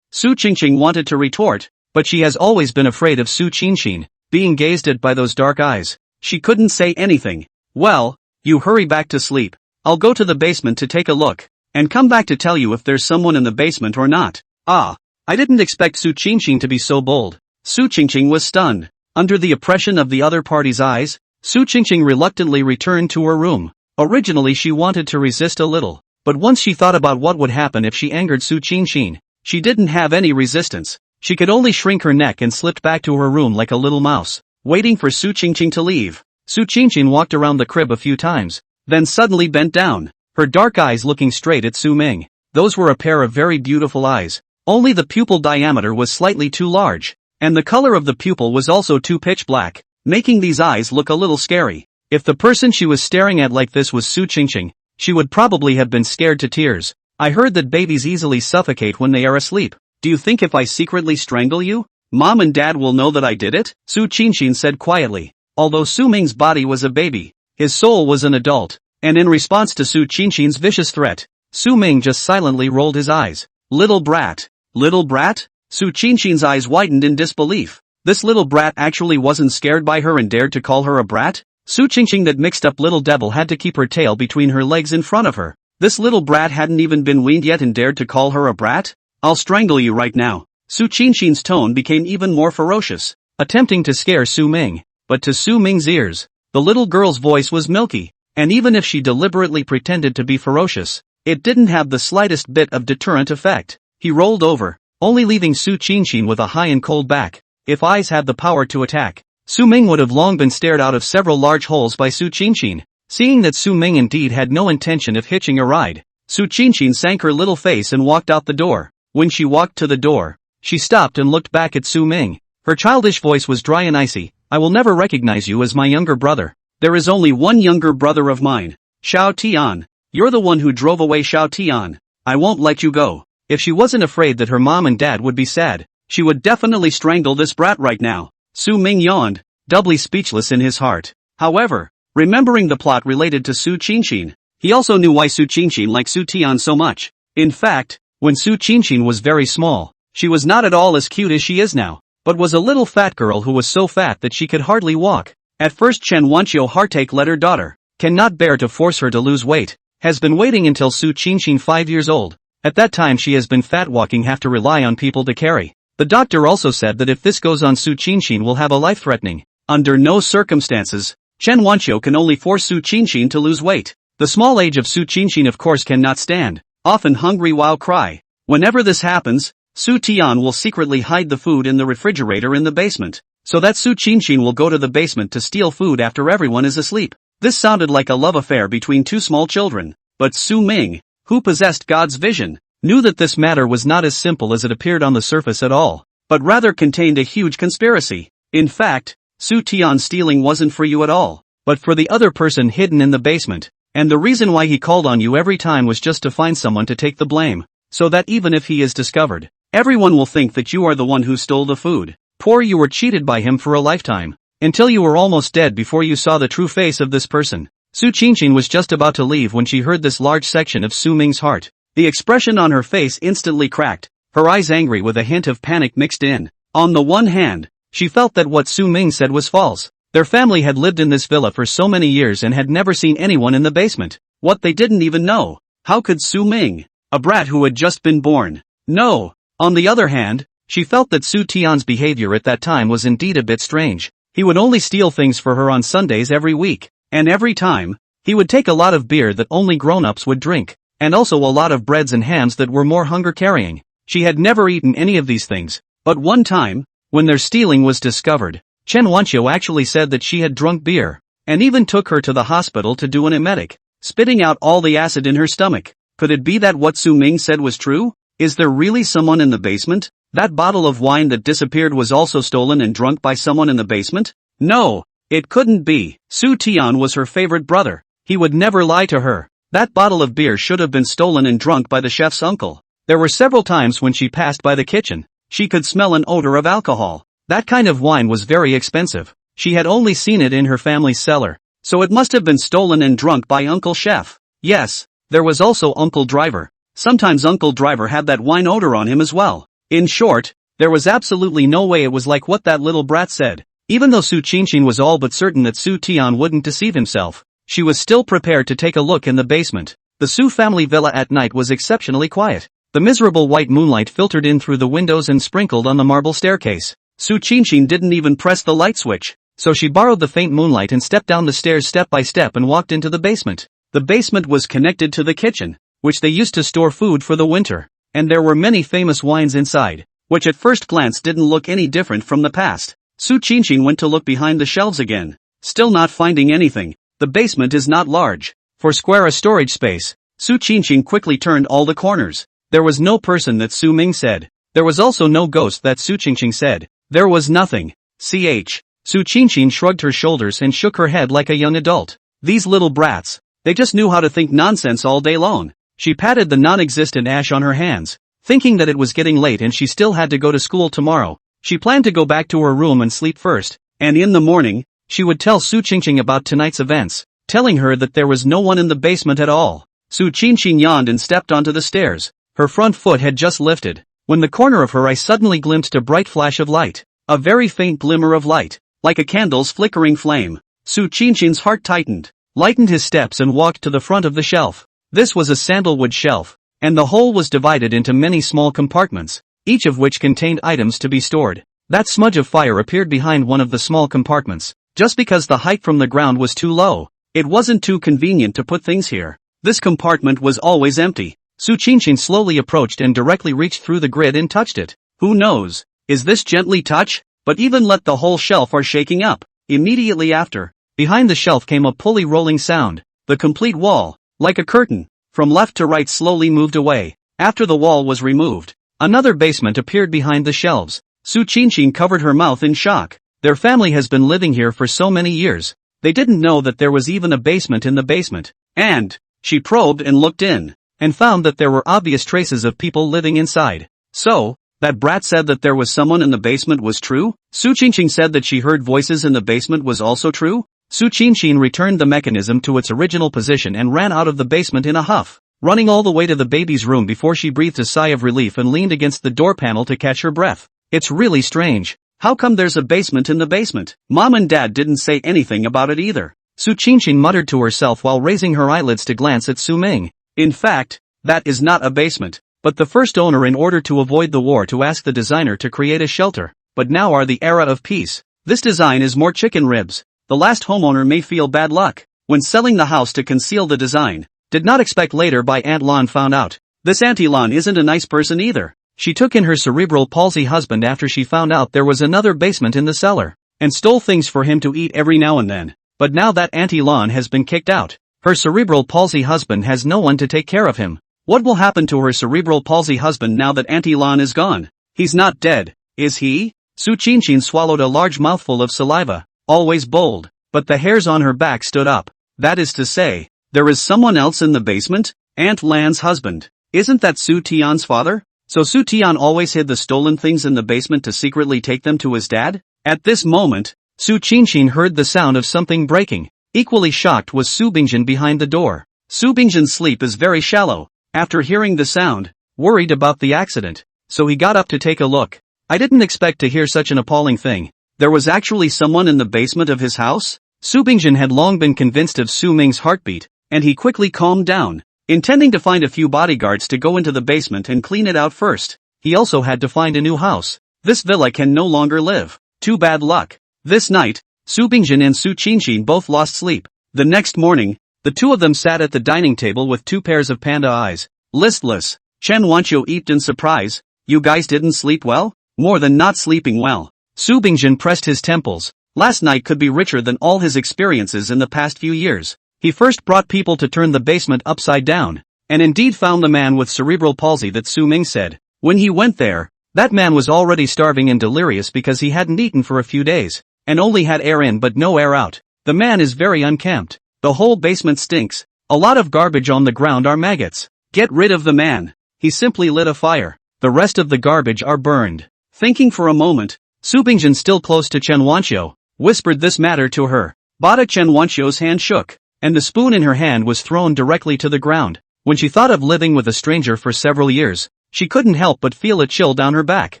Su Qingqing wanted to retort, but she has always been afraid of Su Qingqing, being gazed at by those dark eyes. She couldn't say anything. Well, you hurry back to sleep. I'll go to the basement to take a look, and come back to tell you if there's someone in the basement or not. I didn't expect Su Qingqing to be so bold. Su Qingqing was stunned. Under the oppression of the other party's eyes, Su Qingqing reluctantly returned to her room. Originally she wanted to resist a little, but once she thought about what would happen if she angered Su Qingqing, she didn't have any resistance. She could only shrink her neck and slipped back to her room like a little mouse, waiting for Su Qingqing to leave. Su Qingqing walked around the crib a few times, then suddenly bent down, her dark eyes looking straight at Su Ming. Those were a pair of very beautiful eyes, only the pupil diameter was slightly too large, and the color of the pupil was also too pitch black, making these eyes look a little scary. If the person she was staring at like this was Su Qingqing, she would probably have been scared to tears. I heard that babies easily suffocate when they are asleep. Do you think if I secretly strangle you, Mom and Dad will know that I did it? Su Qingqing said quietly. Although Su Ming's body was a baby, his soul was an adult, and in response to Su Qingqing's vicious threat, Su Ming just silently rolled his eyes. Little brat. Little brat? Su Qingqing's eyes widened in disbelief. This little brat actually wasn't scared by her and dared to call her a brat? Su Qingqing, that mixed up little devil, had to keep her tail between her legs in front of her. This little brat hadn't even been weaned yet and dared to call her a brat? I'll strangle you right now. Su Qingqing's tone became even more ferocious, attempting to scare Su Ming. But to Su Ming's ears, the little girl's voice was milky, and even if she deliberately pretended to be ferocious, it didn't have the slightest bit of deterrent effect. He rolled over, only leaving Su Qingqing with a high and cold back. If eyes had the power to attack, Su Ming would have long been stared out of several large holes by Su Qianqin. Seeing that Su Ming indeed had no intention of hitching a ride, Su Qianqin sank her little face and walked out the door. When she walked to the door, she stopped and looked back at Su Ming. Her childish voice was dry and icy. I will never recognize you as my younger brother. There is only one younger brother of mine, Xiao Tian. You're the one who drove away Xiao Tian. I won't let you go. If she wasn't afraid that her mom and dad would be sad, she would definitely strangle this brat right now. Su Ming yawned, doubly speechless in his heart. However, remembering the plot related to Su Qianqin, he also knew why Su Qianqin liked Su Tian so much. In fact, when Su Qianqin was very small, she was not at all as cute as she is now, but was a little fat girl who was so fat that she could hardly walk. At first Chen Wanqiu heartache let her daughter, cannot bear to force her to lose weight, has been waiting until Su Qianqin 5 years old. At that time she has been fat walking, have to rely on people to carry. The doctor also said that if this goes on Su Qianqin will have a life-threatening. Under no circumstances, Chen Wanqiu can only force Su Qianqin to lose weight. The small age of Su Qianqin of course cannot stand, often hungry while cry. Whenever this happens, Su Tian will secretly hide the food in the refrigerator in the basement, so that Su Qianqin will go to the basement to steal food after everyone is asleep. This sounded like a love affair between two small children, but Su Ming, who possessed God's vision, knew that this matter was not as simple as it appeared on the surface at all, but rather contained a huge conspiracy. In fact, Su Tian stealing wasn't for you at all, but for the other person hidden in the basement, and the reason why he called on you every time was just to find someone to take the blame, so that even if he is discovered, everyone will think that you are the one who stole the food. Poor you were cheated by him for a lifetime, until you were almost dead before you saw the true face of this person. Su Qianqin was just about to leave when she heard this large section of Su Ming's heart. The expression on her face instantly cracked, her eyes angry with a hint of panic mixed in. On the one hand, she felt that what Su Ming said was false. Their family had lived in this villa for so many years and had never seen anyone in the basement. What they didn't even know. How could Su Ming, a brat who had just been born, know? On the other hand, she felt that Su Tian's behavior at that time was indeed a bit strange. He would only steal things for her on Sundays every week, and every time, he would take a lot of beer that only grown-ups would drink, and also a lot of breads and hams that were more hunger-carrying. She had never eaten any of these things, but one time, when their stealing was discovered, Chen Wanqiu actually said that she had drunk beer, and even took her to the hospital to do an emetic, spitting out all the acid in her stomach. Could it be that what Su Ming said was true? Is there really someone in the basement? That bottle of wine that disappeared was also stolen and drunk by someone in the basement? No, it couldn't be. Su Tian was her favorite brother. He would never lie to her. That bottle of beer should have been stolen and drunk by the chef's uncle. There were several times when she passed by the kitchen. She could smell an odor of alcohol. That kind of wine was very expensive. She had only seen it in her family's cellar, so it must have been stolen and drunk by Uncle Chef. Yes, there was also Uncle Driver. Sometimes Uncle Driver had that wine odor on him as well. In short, there was absolutely no way it was like what that little brat said. Even though Su Qianqin was all but certain that Su Tian wouldn't deceive himself, she was still prepared to take a look in the basement. The Su family villa at night was exceptionally quiet. The miserable white moonlight filtered in through the windows and sprinkled on the marble staircase. Su Qianqin didn't even press the light switch, so she borrowed the faint moonlight and stepped down the stairs step by step and walked into the basement. The basement was connected to the kitchen, which they used to store food for the winter, and there were many famous wines inside, which at first glance didn't look any different from the past. Su Qianqin went to look behind the shelves again, still not finding anything. The basement is not large. For square a storage space, Su Qianqin quickly turned all the corners. There was no person that Su Ming said. There was also no ghost that Su Qianqin said. There was nothing. Su Qianqin shrugged her shoulders and shook her head like a young adult. These little brats, they just knew how to think nonsense all day long. She patted the non-existent ash on her hands, thinking that it was getting late and she still had to go to school tomorrow. She planned to go back to her room and sleep first, and in the morning, she would tell Su Qianqin about tonight's events, telling her that there was no one in the basement at all. Su Qianqin yawned and stepped onto the stairs. Her front foot had just lifted, when the corner of her eye suddenly glimpsed a bright flash of light. A very faint glimmer of light, like a candle's flickering flame. Su Qianqin's heart tightened, lightened his steps and walked to the front of the shelf. This was a sandalwood shelf, and the whole was divided into many small compartments, each of which contained items to be stored. That smudge of fire appeared behind one of the small compartments, just because the height from the ground was too low. It wasn't too convenient to put things here. This compartment was always empty. Su Qianqin slowly approached and directly reached through the grid and touched it. Who knows? Is this gently touch? but even let the whole shelf are shaking up. Immediately after, behind the shelf came a pulley rolling sound. The complete wall, like a curtain, from left to right slowly moved away. After the wall was removed, another basement appeared behind the shelves. Su Qinshin covered her mouth in shock. Their family has been living here for so many years. They didn't know that there was even a basement in the basement. And she probed and looked in, and found that there were obvious traces of people living inside. So, that brat said that there was someone in the basement was true? Su Qinshin said that she heard voices in the basement was also true? Su Qinshin returned the mechanism to its original position and ran out of the basement in a huff, running all the way to the baby's room before she breathed a sigh of relief and leaned against the door panel to catch her breath. It's really strange. How come there's a basement in the basement? Mom and Dad didn't say anything about it either. Su Qinshin muttered to herself while raising her eyelids to glance at Su Ming. In fact, that is not a basement, but the first owner in order to avoid the war to ask the designer to create a shelter. But now are the era of peace. This design is more chicken ribs. The last homeowner may feel bad luck when selling the house to conceal the design. Did not expect later by Aunt Lan found out. This Auntie Lan isn't a nice person either. She took in her cerebral palsy husband after she found out there was another basement in the cellar, and stole things for him to eat every now and then. But now that Auntie Lan has been kicked out, her cerebral palsy husband has no one to take care of him. What will happen to her cerebral palsy husband now that Auntie Lan is gone? He's not dead, is he? Su Qinshin swallowed a large mouthful of saliva, always bold, but the hairs on her back stood up. That is to say, there is someone else in the basement? Aunt Lan's husband. Isn't that Su Tian's father? So Su Tian always hid the stolen things in the basement to secretly take them to his dad? At this moment, Su Qinshin heard the sound of something breaking. Equally shocked was Su Bingjin behind the door. Su Bingjin's sleep is very shallow. After hearing the sound, worried about the accident, so he got up to take a look. I didn't expect to hear such an appalling thing. There was actually someone in the basement of his house? Su Bingjin had long been convinced of Su Ming's heartbeat, and he quickly calmed down, intending to find a few bodyguards to go into the basement and clean it out first. He also had to find a new house. This villa can no longer live. Too bad luck. This night, Su Bingjin and Su Qinshin both lost sleep. The next morning, the two of them sat at the dining table with two pairs of panda eyes. Listless. Chen Wanqiu eeped in surprise. You guys didn't sleep well? More than not sleeping well. Su Bingjin pressed his temples. Last night could be richer than all his experiences in the past few years. He first brought people to turn the basement upside down, and indeed found the man with cerebral palsy that Su Ming said. When he went there, that man was already starving and delirious because he hadn't eaten for a few days, and only had air in but no air out. The man is very unkempt. The whole basement stinks. A lot of garbage on the ground are maggots. Get rid of the man. He simply lit a fire. The rest of the garbage are burned. Thinking for a moment, Su Bingjin, still close to Chen Wanqiu, whispered this matter to her. Bada Chen Wanqiu's hand shook, and the spoon in her hand was thrown directly to the ground. When she thought of living with a stranger for several years, she couldn't help but feel a chill down her back.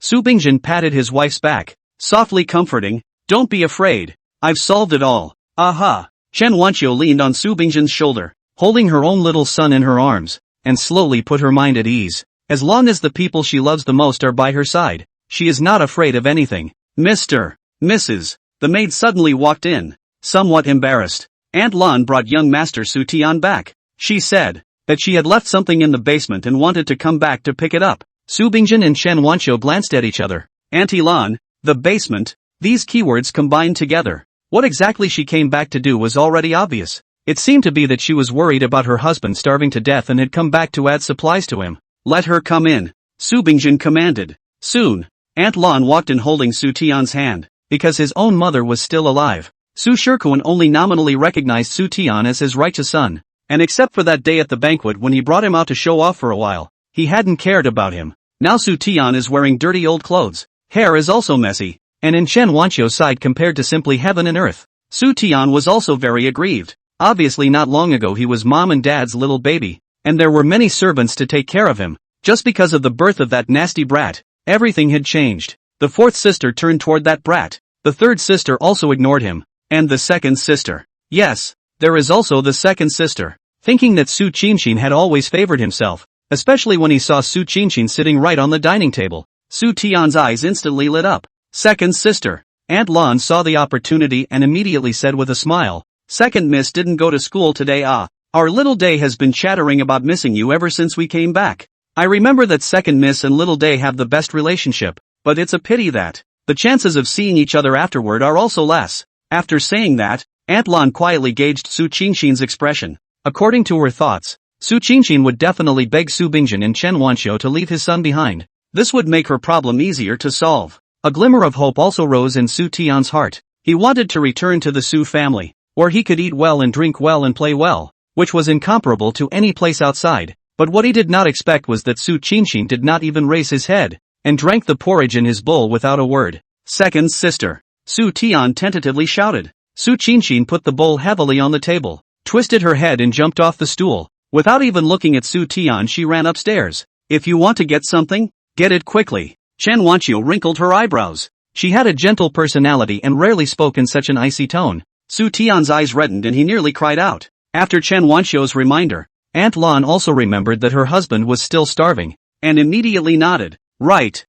Su Bingjin patted his wife's back, softly comforting. Don't be afraid. I've solved it all. Aha. Chen Wanqiu leaned on Su Bingjin's shoulder, holding her own little son in her arms, and slowly put her mind at ease. As long as the people she loves the most are by her side, she is not afraid of anything. Mr. Mrs. The maid suddenly walked in, somewhat embarrassed. Aunt Lan brought young Master Su Tian back. She said that she had left something in the basement and wanted to come back to pick it up. Su Bingjin and Chen Wanqiu glanced at each other. Auntie Lan, the basement, these keywords combined together. What exactly she came back to do was already obvious. It seemed to be that she was worried about her husband starving to death and had come back to add supplies to him. Let her come in, Su Bingjin commanded. Soon, Aunt Lan walked in holding Su Tian's hand, because his own mother was still alive. Su Shikuan only nominally recognized Su Tian as his righteous son, and except for that day at the banquet when he brought him out to show off for a while, he hadn't cared about him. Now Su Tian is wearing dirty old clothes. Hair is also messy, and in Chen Wanqiu's side compared to simply heaven and earth. Su Tian was also very aggrieved. Obviously not long ago he was mom and dad's little baby, and there were many servants to take care of him. Just because of the birth of that nasty brat, everything had changed. The fourth sister turned toward that brat. The third sister also ignored him. And the second sister. Yes, there is also the second sister. Thinking that Su Qinshin had always favored himself, especially when he saw Su Qinshin sitting right on the dining table, Su Tian's eyes instantly lit up. Second sister. Aunt Lan saw the opportunity and immediately said with a smile, Second miss didn't go to school today. Our little day has been chattering about missing you ever since we came back. I remember that second miss and little day have the best relationship, but it's a pity that the chances of seeing each other afterward are also less. After saying that, Aunt Lan quietly gauged Su Qingshin's expression. According to her thoughts, Su Qingshin would definitely beg Su Bingjin and Chen Wanxiu to leave his son behind. This would make her problem easier to solve. A glimmer of hope also rose in Su Tian's heart. He wanted to return to the Su family, where he could eat well and drink well and play well, which was incomparable to any place outside. But what he did not expect was that Su Qingshin did not even raise his head, and drank the porridge in his bowl without a word. Second sister. Su Tian tentatively shouted. Su Qingshin put the bowl heavily on the table, twisted her head and jumped off the stool. Without even looking at Su Tian, she ran upstairs. If you want to get something, get it quickly. Chen Wanxiu wrinkled her eyebrows. She had a gentle personality and rarely spoke in such an icy tone. Su Tian's eyes reddened and he nearly cried out. After Chen Wanxiu's reminder, Aunt Lan also remembered that her husband was still starving, and immediately nodded. Right.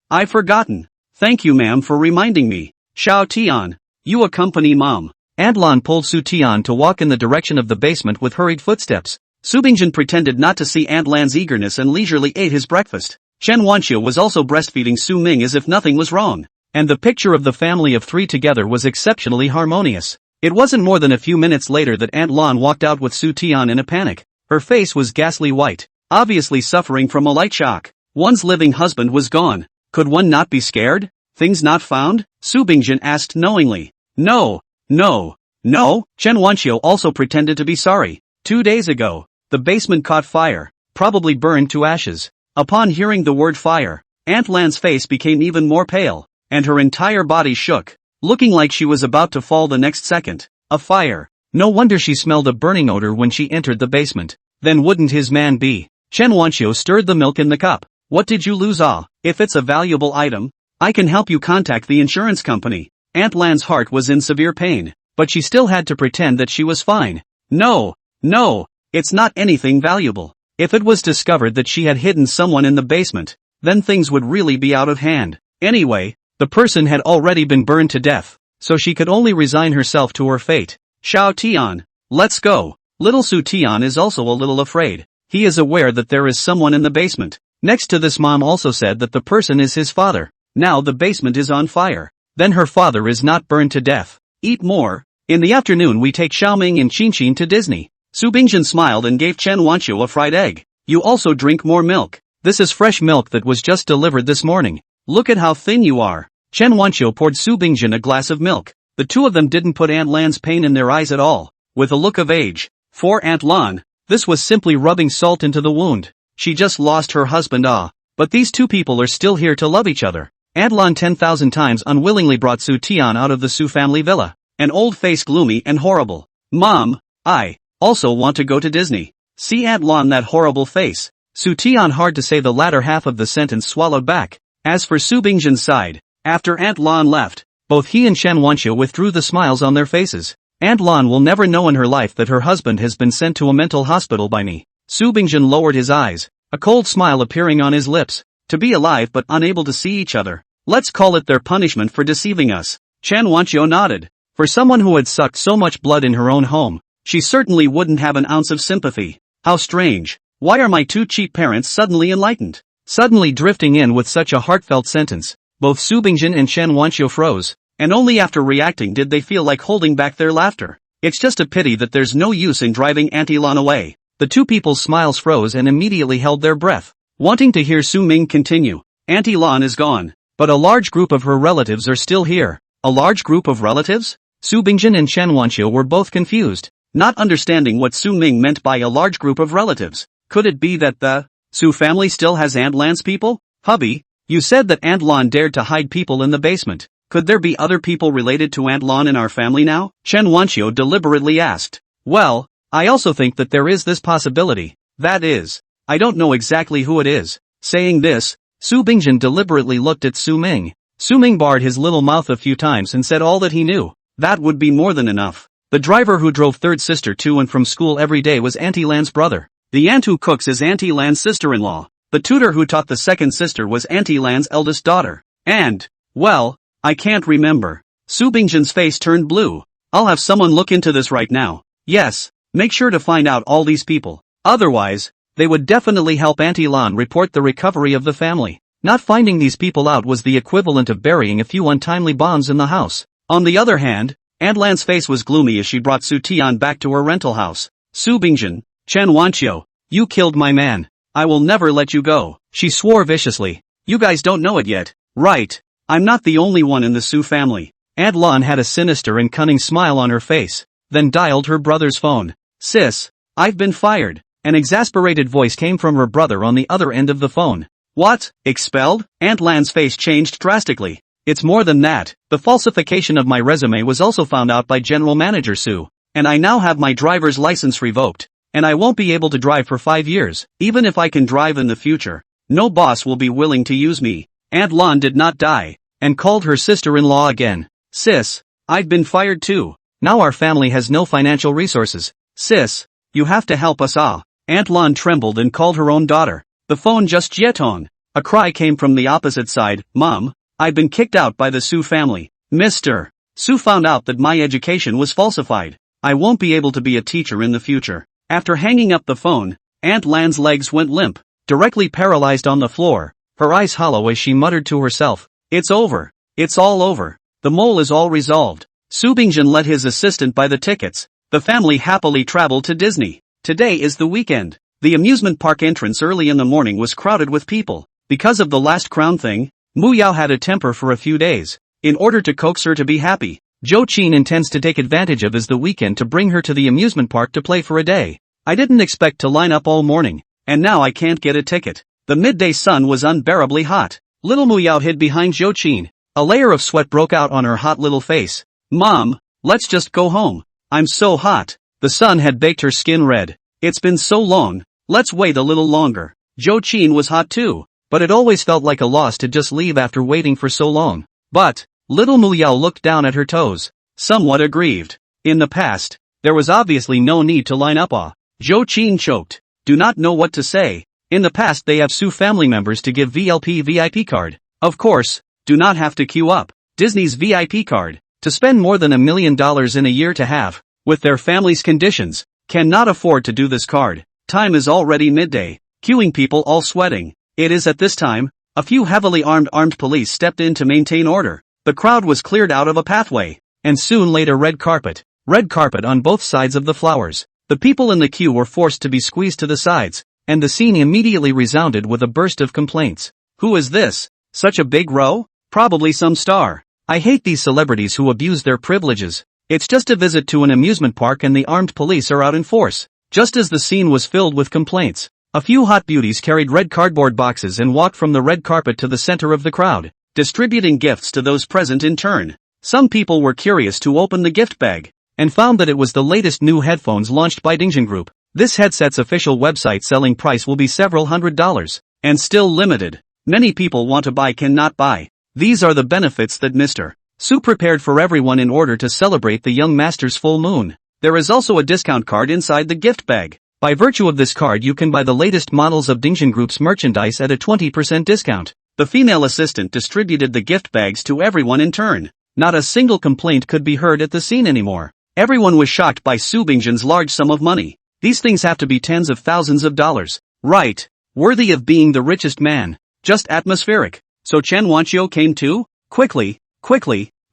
I've forgotten. Thank you ma'am for reminding me. Xiao Tian, you accompany mom. Aunt Lan pulled Su Tian to walk in the direction of the basement with hurried footsteps. Su Bingjin pretended not to see Aunt Lan's eagerness and leisurely ate his breakfast. Chen Wanxiu was also breastfeeding Su Ming as if nothing was wrong. And the picture of the family of three together was exceptionally harmonious. It wasn't more than a few minutes later that Aunt Lan walked out with Su Tian in a panic. Her face was ghastly white, obviously suffering from a light shock. One's living husband was gone. Could one not be scared? Things not found? Su Bingjin asked knowingly. No. Chen Wanxiu also pretended to be sorry. 2 days ago, the basement caught fire, probably burned to ashes. Upon hearing the word fire, Aunt Lan's face became even more pale, and her entire body shook, looking like she was about to fall the next second. A fire. No wonder she smelled a burning odor when she entered the basement. Then wouldn't his man be? Chen Wanxiu stirred the milk in the cup. What did you lose? If it's a valuable item, I can help you contact the insurance company. Aunt Lan's heart was in severe pain, but she still had to pretend that she was fine. No, it's not anything valuable. If it was discovered that she had hidden someone in the basement, then things would really be out of hand. Anyway, the person had already been burned to death, so she could only resign herself to her fate. Xiao Tian, let's go. Little Su Tian is also a little afraid. He is aware that there is someone in the basement. Next to this, mom also said that the person is his father. Now the basement is on fire. Then her father is not burned to death. Eat more. In the afternoon we take Xiaoming and Qingshin to Disney. Su Bingjin smiled and gave Chen Wanxiu a fried egg. You also drink more milk. This is fresh milk that was just delivered this morning. Look at how thin you are. Chen Wanxiu poured Su Bingjin a glass of milk. The two of them didn't put Aunt Lan's pain in their eyes at all. With a look of age. For Aunt Lan, this was simply rubbing salt into the wound. She just lost her husband. But these two people are still here to love each other. Aunt Lan 10,000 times unwillingly brought Su Tian out of the Su family villa. An old face gloomy and horrible. Mom, I also want to go to Disney. See Aunt Lan, that horrible face. Su Tian, hard to say the latter half of the sentence, swallowed back. As for Su Bingjin's side, after Aunt Lan left, both he and Chen Wanxiu withdrew the smiles on their faces. Aunt Lan will never know in her life that her husband has been sent to a mental hospital by me. Su Bingjin lowered his eyes, a cold smile appearing on his lips. To be alive but unable to see each other. Let's call it their punishment for deceiving us. Chen Wanxiu nodded. For someone who had sucked so much blood in her own home, she certainly wouldn't have an ounce of sympathy. How strange. Why are my two cheap parents suddenly enlightened? Suddenly drifting in with such a heartfelt sentence, both Su Bingjin and Chen Wanxiu froze, and only after reacting did they feel like holding back their laughter. It's just a pity that there's no use in driving Auntie Lan away. The two people's smiles froze and immediately held their breath, wanting to hear Su Ming continue. Auntie Lan is gone, but a large group of her relatives are still here. A large group of relatives? Su Bingjin and Chen Wanxiu were both confused, not understanding what Su Ming meant by a large group of relatives. Could it be that the Su family still has Aunt Lan's people? Hubby, you said that Aunt Lan dared to hide people in the basement. Could there be other people related to Aunt Lan in our family now? Chen Wanxiu deliberately asked. Well, I also think that there is this possibility. That is, I don't know exactly who it is. Saying this, Su Bingjin deliberately looked at Su Ming. Su Ming barred his little mouth a few times and said all that he knew. That would be more than enough. The driver who drove third sister to and from school every day was Auntie Lan's brother. The aunt who cooks is Auntie Lan's sister-in-law. The tutor who taught the second sister was Auntie Lan's eldest daughter. And, well, I can't remember. Su Bingjin's face turned blue. I'll have someone look into this right now. Yes, make sure to find out all these people. Otherwise, they would definitely help Auntie Lan report the recovery of the family. Not finding these people out was the equivalent of burying a few untimely bonds in the house. On the other hand, Aunt Lan's face was gloomy as she brought Su Tian back to her rental house. Su Bingjin, Chen Wanqiu, you killed my man. I will never let you go, she swore viciously. You guys don't know it yet, right? I'm not the only one in the Su family. Aunt Lan had a sinister and cunning smile on her face, then dialed her brother's phone. Sis, I've been fired. An exasperated voice came from her brother on the other end of the phone. What? Expelled? Aunt Lan's face changed drastically. It's more than that. The falsification of my resume was also found out by General Manager Su, and I now have my driver's license revoked, and I won't be able to drive for 5 years. Even if I can drive in the future, no boss will be willing to use me. Aunt Lan did not die, and called her sister-in-law again. Sis, I've been fired too. Now our family has no financial resources. Sis, you have to help us ah. Aunt Lan trembled and called her own daughter. The phone just jetong. A cry came from the opposite side. Mom, I've been kicked out by the Su family. Mr. Su found out that my education was falsified. I won't be able to be a teacher in the future. After hanging up the phone, Aunt Lan's legs went limp, directly paralyzed on the floor, her eyes hollow as she muttered to herself. It's over. It's all over. The mole is all resolved. Su Bingjin led his assistant buy the tickets. The family happily traveled to Disney. Today is the weekend. The amusement park entrance early in the morning was crowded with people. Because of the last crown thing, Mu Yao had a temper for a few days. In order to coax her to be happy, Zhou Qin intends to take advantage of the weekend to bring her to the amusement park to play for a day. I didn't expect to line up all morning, and now I can't get a ticket. The midday sun was unbearably hot. Little Mu Yao hid behind Zhou Qin. A layer of sweat broke out on her hot little face. Mom, let's just go home. I'm so hot. The sun had baked her skin red. It's been so long, let's wait a little longer. Zhou Qin was hot too, but it always felt like a loss to just leave after waiting for so long. But, little Mu Yao looked down at her toes, somewhat aggrieved. In the past, there was obviously no need to line up Zhou Qin choked. Do not know what to say. In the past they have Su family members to give VLP VIP card. Of course, do not have to queue up. Disney's VIP card, to spend more than $1 million in a year to have, with their family's conditions, cannot afford to do this card. Time is already midday, queuing people all sweating. It is at this time, a few heavily armed police stepped in to maintain order. The crowd was cleared out of a pathway, and soon laid a red carpet on both sides of the flowers. The people in the queue were forced to be squeezed to the sides, and the scene immediately resounded with a burst of complaints. Who is this? Such a big row? Probably some star. I hate these celebrities who abuse their privileges. It's just a visit to an amusement park and the armed police are out in force. Just as the scene was filled with complaints, a few hot beauties carried red cardboard boxes and walked from the red carpet to the center of the crowd, distributing gifts to those present in turn. Some people were curious to open the gift bag, and found that it was the latest new headphones launched by Dingjin Group. This headset's official website selling price will be several $100s, and still limited. Many people want to buy cannot buy. These are the benefits that Mr. Su prepared for everyone in order to celebrate the young master's full moon. There is also a discount card inside the gift bag. By virtue of this card you can buy the latest models of Dingjin Group's merchandise at a 20% discount. The female assistant distributed the gift bags to everyone in turn. Not a single complaint could be heard at the scene anymore. Everyone was shocked by Su Bingjin's large sum of money. These things have to be tens of thousands of dollars. Right. Worthy of being the richest man. Just atmospheric. So Chen Wanqiu came too? Quickly.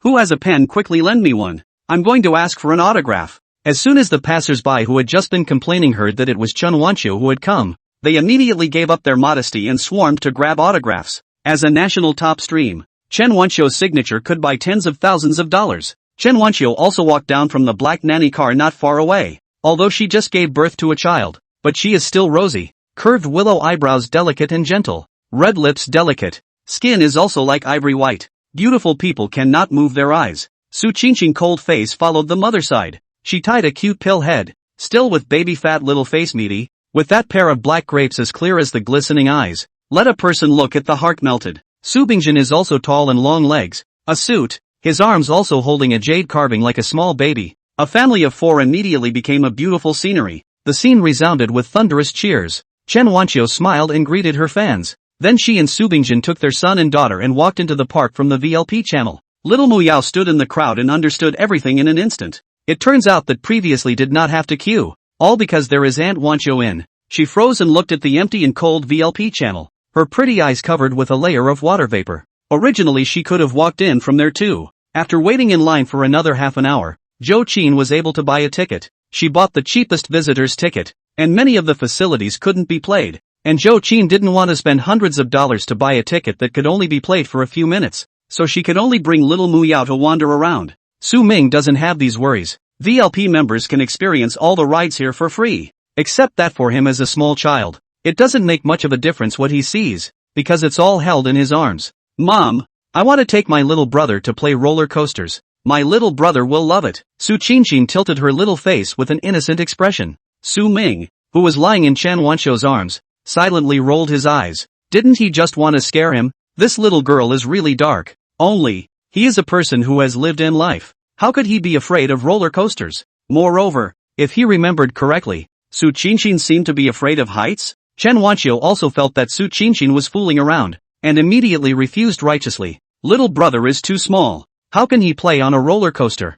Who has a pen? Quickly lend me one. I'm going to ask for an autograph. As soon as the passers-by who had just been complaining heard that it was Chen Wanqiu who had come, they immediately gave up their modesty and swarmed to grab autographs. As a national top stream, Chen Wanqiu's signature could buy tens of thousands of dollars. Chen Wanqiu also walked down from the black nanny car not far away. Although she just gave birth to a child, but she is still rosy. Curved willow eyebrows delicate and gentle. Red lips delicate. Skin is also like ivory white. Beautiful people cannot move their eyes. Su Qingqing cold face followed the mother side. She tied a cute pill head, still with baby fat little face meaty, with that pair of black grapes as clear as the glistening eyes. Let a person look at the heart melted. Su Bingjin is also tall and long legs. A suit, his arms also holding a jade carving like a small baby. A family of 4 immediately became a beautiful scenery. The scene resounded with thunderous cheers. Chen Wanqiu smiled and greeted her fans. Then she and Su Bingjin took their son and daughter and walked into the park from the VLP channel. Little Mu Yao stood in the crowd and understood everything in an instant. It turns out that previously did not have to queue, all because there is Aunt Wanqiu in. She froze and looked at the empty and cold VLP channel. her pretty eyes covered with a layer of water vapor. Originally she could have walked in from there too. After waiting in line for another half an hour, Jo Chin was able to buy a ticket. She bought the cheapest visitor's ticket, and many of the facilities couldn't be played, and Jo Chin didn't want to spend hundreds of dollars to buy a ticket that could only be played for a few minutes, so she could only bring little Muyao to wander around. Su Ming doesn't have these worries. VLP members can experience all the rides here for free, except that for him as a small child, it doesn't make much of a difference what he sees, because it's all held in his arms. Mom, I want to take my little brother to play roller coasters. My little brother will love it. Su Qinshin tilted her little face with an innocent expression. Su Ming, who was lying in Chen Wanshou's arms, silently rolled his eyes. Didn't he just want to scare him? This little girl is really dark. Only, he is a person who has lived in life. How could he be afraid of roller coasters? Moreover, if he remembered correctly, Su Qinshin seemed to be afraid of heights? Chen Wanshou also felt that Su Qinshin was fooling around, and immediately refused righteously. Little brother is too small. How can he play on a roller coaster?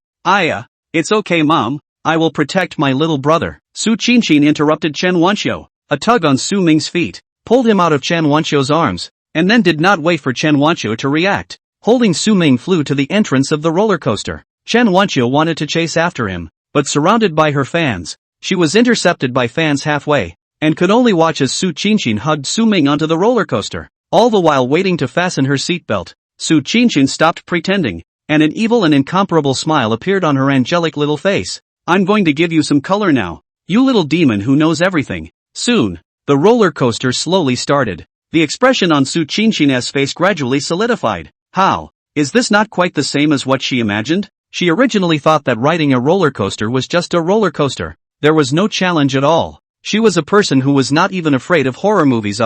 It's okay mom, I will protect my little brother. Su Qinshin interrupted Chen Wanshou. A tug on Su Ming's feet pulled him out of Chen Wanshou's arms, and then did not wait for Chen Wanshou to react. Holding Su Ming flew to the entrance of the roller coaster. Chen Wanshou wanted to chase after him, but surrounded by her fans, she was intercepted by fans halfway, and could only watch as Su Qinshin hugged Su Ming onto the roller coaster. All the while waiting to fasten her seatbelt, Su Qinshin stopped pretending, and an evil and incomparable smile appeared on her angelic little face. I'm going to give you some color now, you little demon who knows everything. Soon, the roller coaster slowly started. The expression on Su Qinshin's face gradually solidified. How? Is this not quite the same as what she imagined? She originally thought that riding a roller coaster was just a roller coaster. There was no challenge at all. She was a person who was not even afraid of horror movies.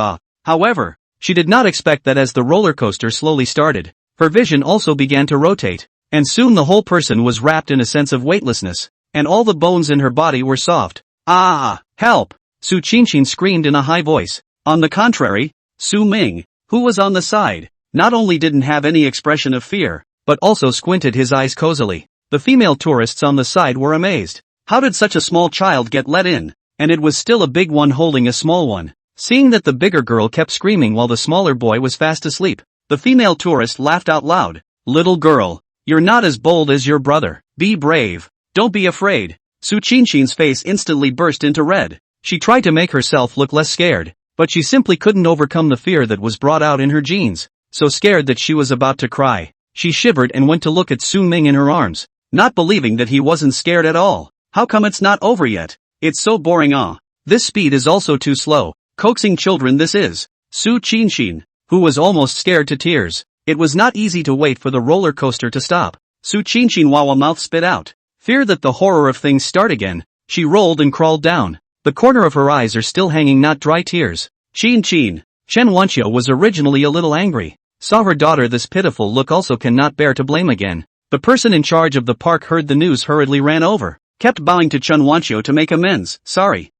However, she did not expect that as the roller coaster slowly started, her vision also began to rotate, and soon the whole person was wrapped in a sense of weightlessness, and all the bones in her body were soft. Help! Su Qinshin screamed in a high voice. On the contrary, Su Ming, who was on the side, not only didn't have any expression of fear, but also squinted his eyes cozily. The female tourists on the side were amazed. How did such a small child get let in? And it was still a big one holding a small one. Seeing that the bigger girl kept screaming while the smaller boy was fast asleep, the female tourist laughed out loud. Little girl, you're not as bold as your brother. Be brave. Don't be afraid. Su Qinshin's face instantly burst into red. She tried to make herself look less scared, but she simply couldn't overcome the fear that was brought out in her genes. So scared that she was about to cry, she shivered and went to look at Su Ming in her arms, not believing that he wasn't scared at all. How come it's not over yet? It's so boring. This speed is also too slow. Coaxing children this is. Su Qinshin, who was almost scared to tears. It was not easy to wait for the roller coaster to stop. Su Qinshin Wawa mouth spit out. Fear that the horror of things start again. She rolled and crawled down. The corner of her eyes are still hanging not dry tears. Chen Wanshou was originally a little angry. Saw her daughter this pitiful look also cannot bear to blame again. The person in charge of the park heard the news hurriedly ran over. Kept bowing to Chen Wanshou to make amends. Sorry,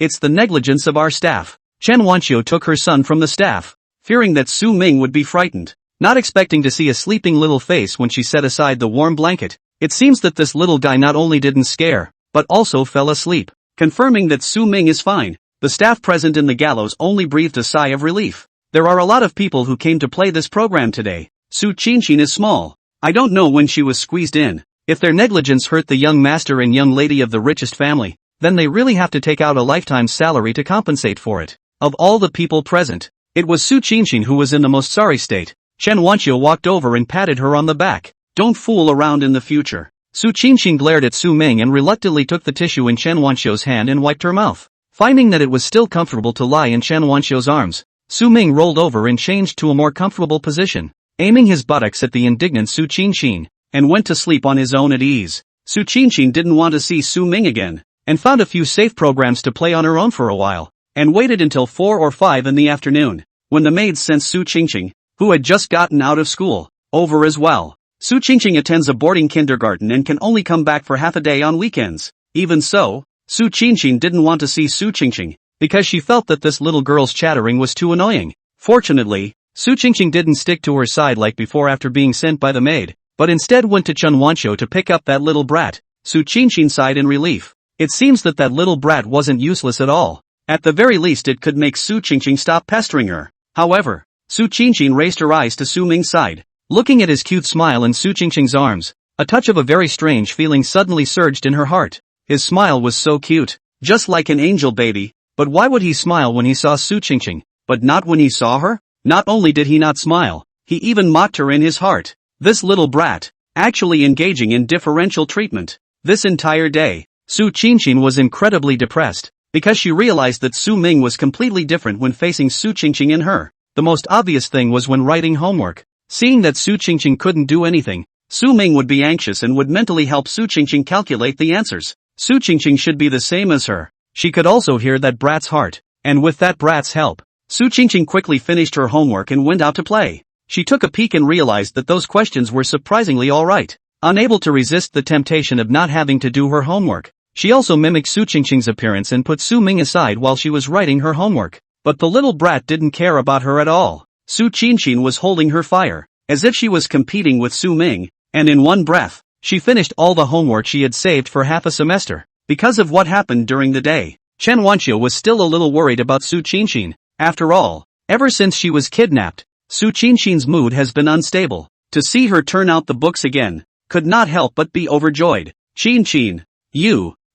it's the negligence of our staff. Chen Wanshou took her son from the staff, fearing that Su Ming would be frightened, not expecting to see a sleeping little face when she set aside the warm blanket. It seems that this little guy not only didn't scare, but also fell asleep. Confirming that Su Ming is fine, the staff present in the gallows only breathed a sigh of relief. There are a lot of people who came to play this program today. Su Qinshin is small. I don't know when she was squeezed in. If their negligence hurt the young master and young lady of the richest family, then they really have to take out a lifetime's salary to compensate for it. Of all the people present, it was Su Qinshin who was in the most sorry state. Chen Wanshou walked over and patted her on the back. Don't fool around in the future. Su Qinshin glared at Su Ming and reluctantly took the tissue in Chen Wanshou's hand and wiped her mouth. Finding that it was still comfortable to lie in Chen Wanshou's arms, Su Ming rolled over and changed to a more comfortable position, aiming his buttocks at the indignant Su Qinshin, and went to sleep on his own at ease. Su Qinshin didn't want to see Su Ming again, and found a few safe programs to play on her own for a while, and waited until 4 or 5 in the afternoon, when the maids sent Su Qinshin, who had just gotten out of school, over as well. Su Qinshin attends a boarding kindergarten and can only come back for half a day on weekends. Even so, Su Qinshin didn't want to see Su Qinshin, because she felt that this little girl's chattering was too annoying. Fortunately, Su Qinshin didn't stick to her side like before after being sent by the maid, but instead went to Chen Wanshou to pick up that little brat. Su Qinshin sighed in relief. It seems that little brat wasn't useless at all. At the very least it could make Su Qingqing stop pestering her. However, Su Qingqing raised her eyes to Su Ming's side. Looking at his cute smile in Su Qingqing's arms, a touch of a very strange feeling suddenly surged in her heart. His smile was so cute, just like an angel baby, but why would he smile when he saw Su Qingqing, but not when he saw her? Not only did he not smile, he even mocked her in his heart. This little brat, actually engaging in differential treatment. This entire day, Su Qingqing was incredibly depressed, because she realized that Su Ming was completely different when facing Su Qingqing and her. The most obvious thing was when writing homework. Seeing that Su Qingqing couldn't do anything, Su Ming would be anxious and would mentally help Su Qingqing calculate the answers. Su Qingqing should be the same as her. She could also hear that brat's heart, and with that brat's help, Su Qingqing quickly finished her homework and went out to play. She took a peek and realized that those questions were surprisingly alright. Unable to resist the temptation of not having to do her homework, she also mimicked Su Qingqing's appearance and put Su Ming aside while she was writing her homework. But the little brat didn't care about her at all. Su Qingqing was holding her fire, as if she was competing with Su Ming, and in one breath, she finished all the homework she had saved for half a semester. Because of what happened during the day, Chen Wanqiu was still a little worried about Su Qingqing. After all, ever since she was kidnapped, Su Qingqing's mood has been unstable. To see her turn out the books again, could not help but be overjoyed. Qingqing,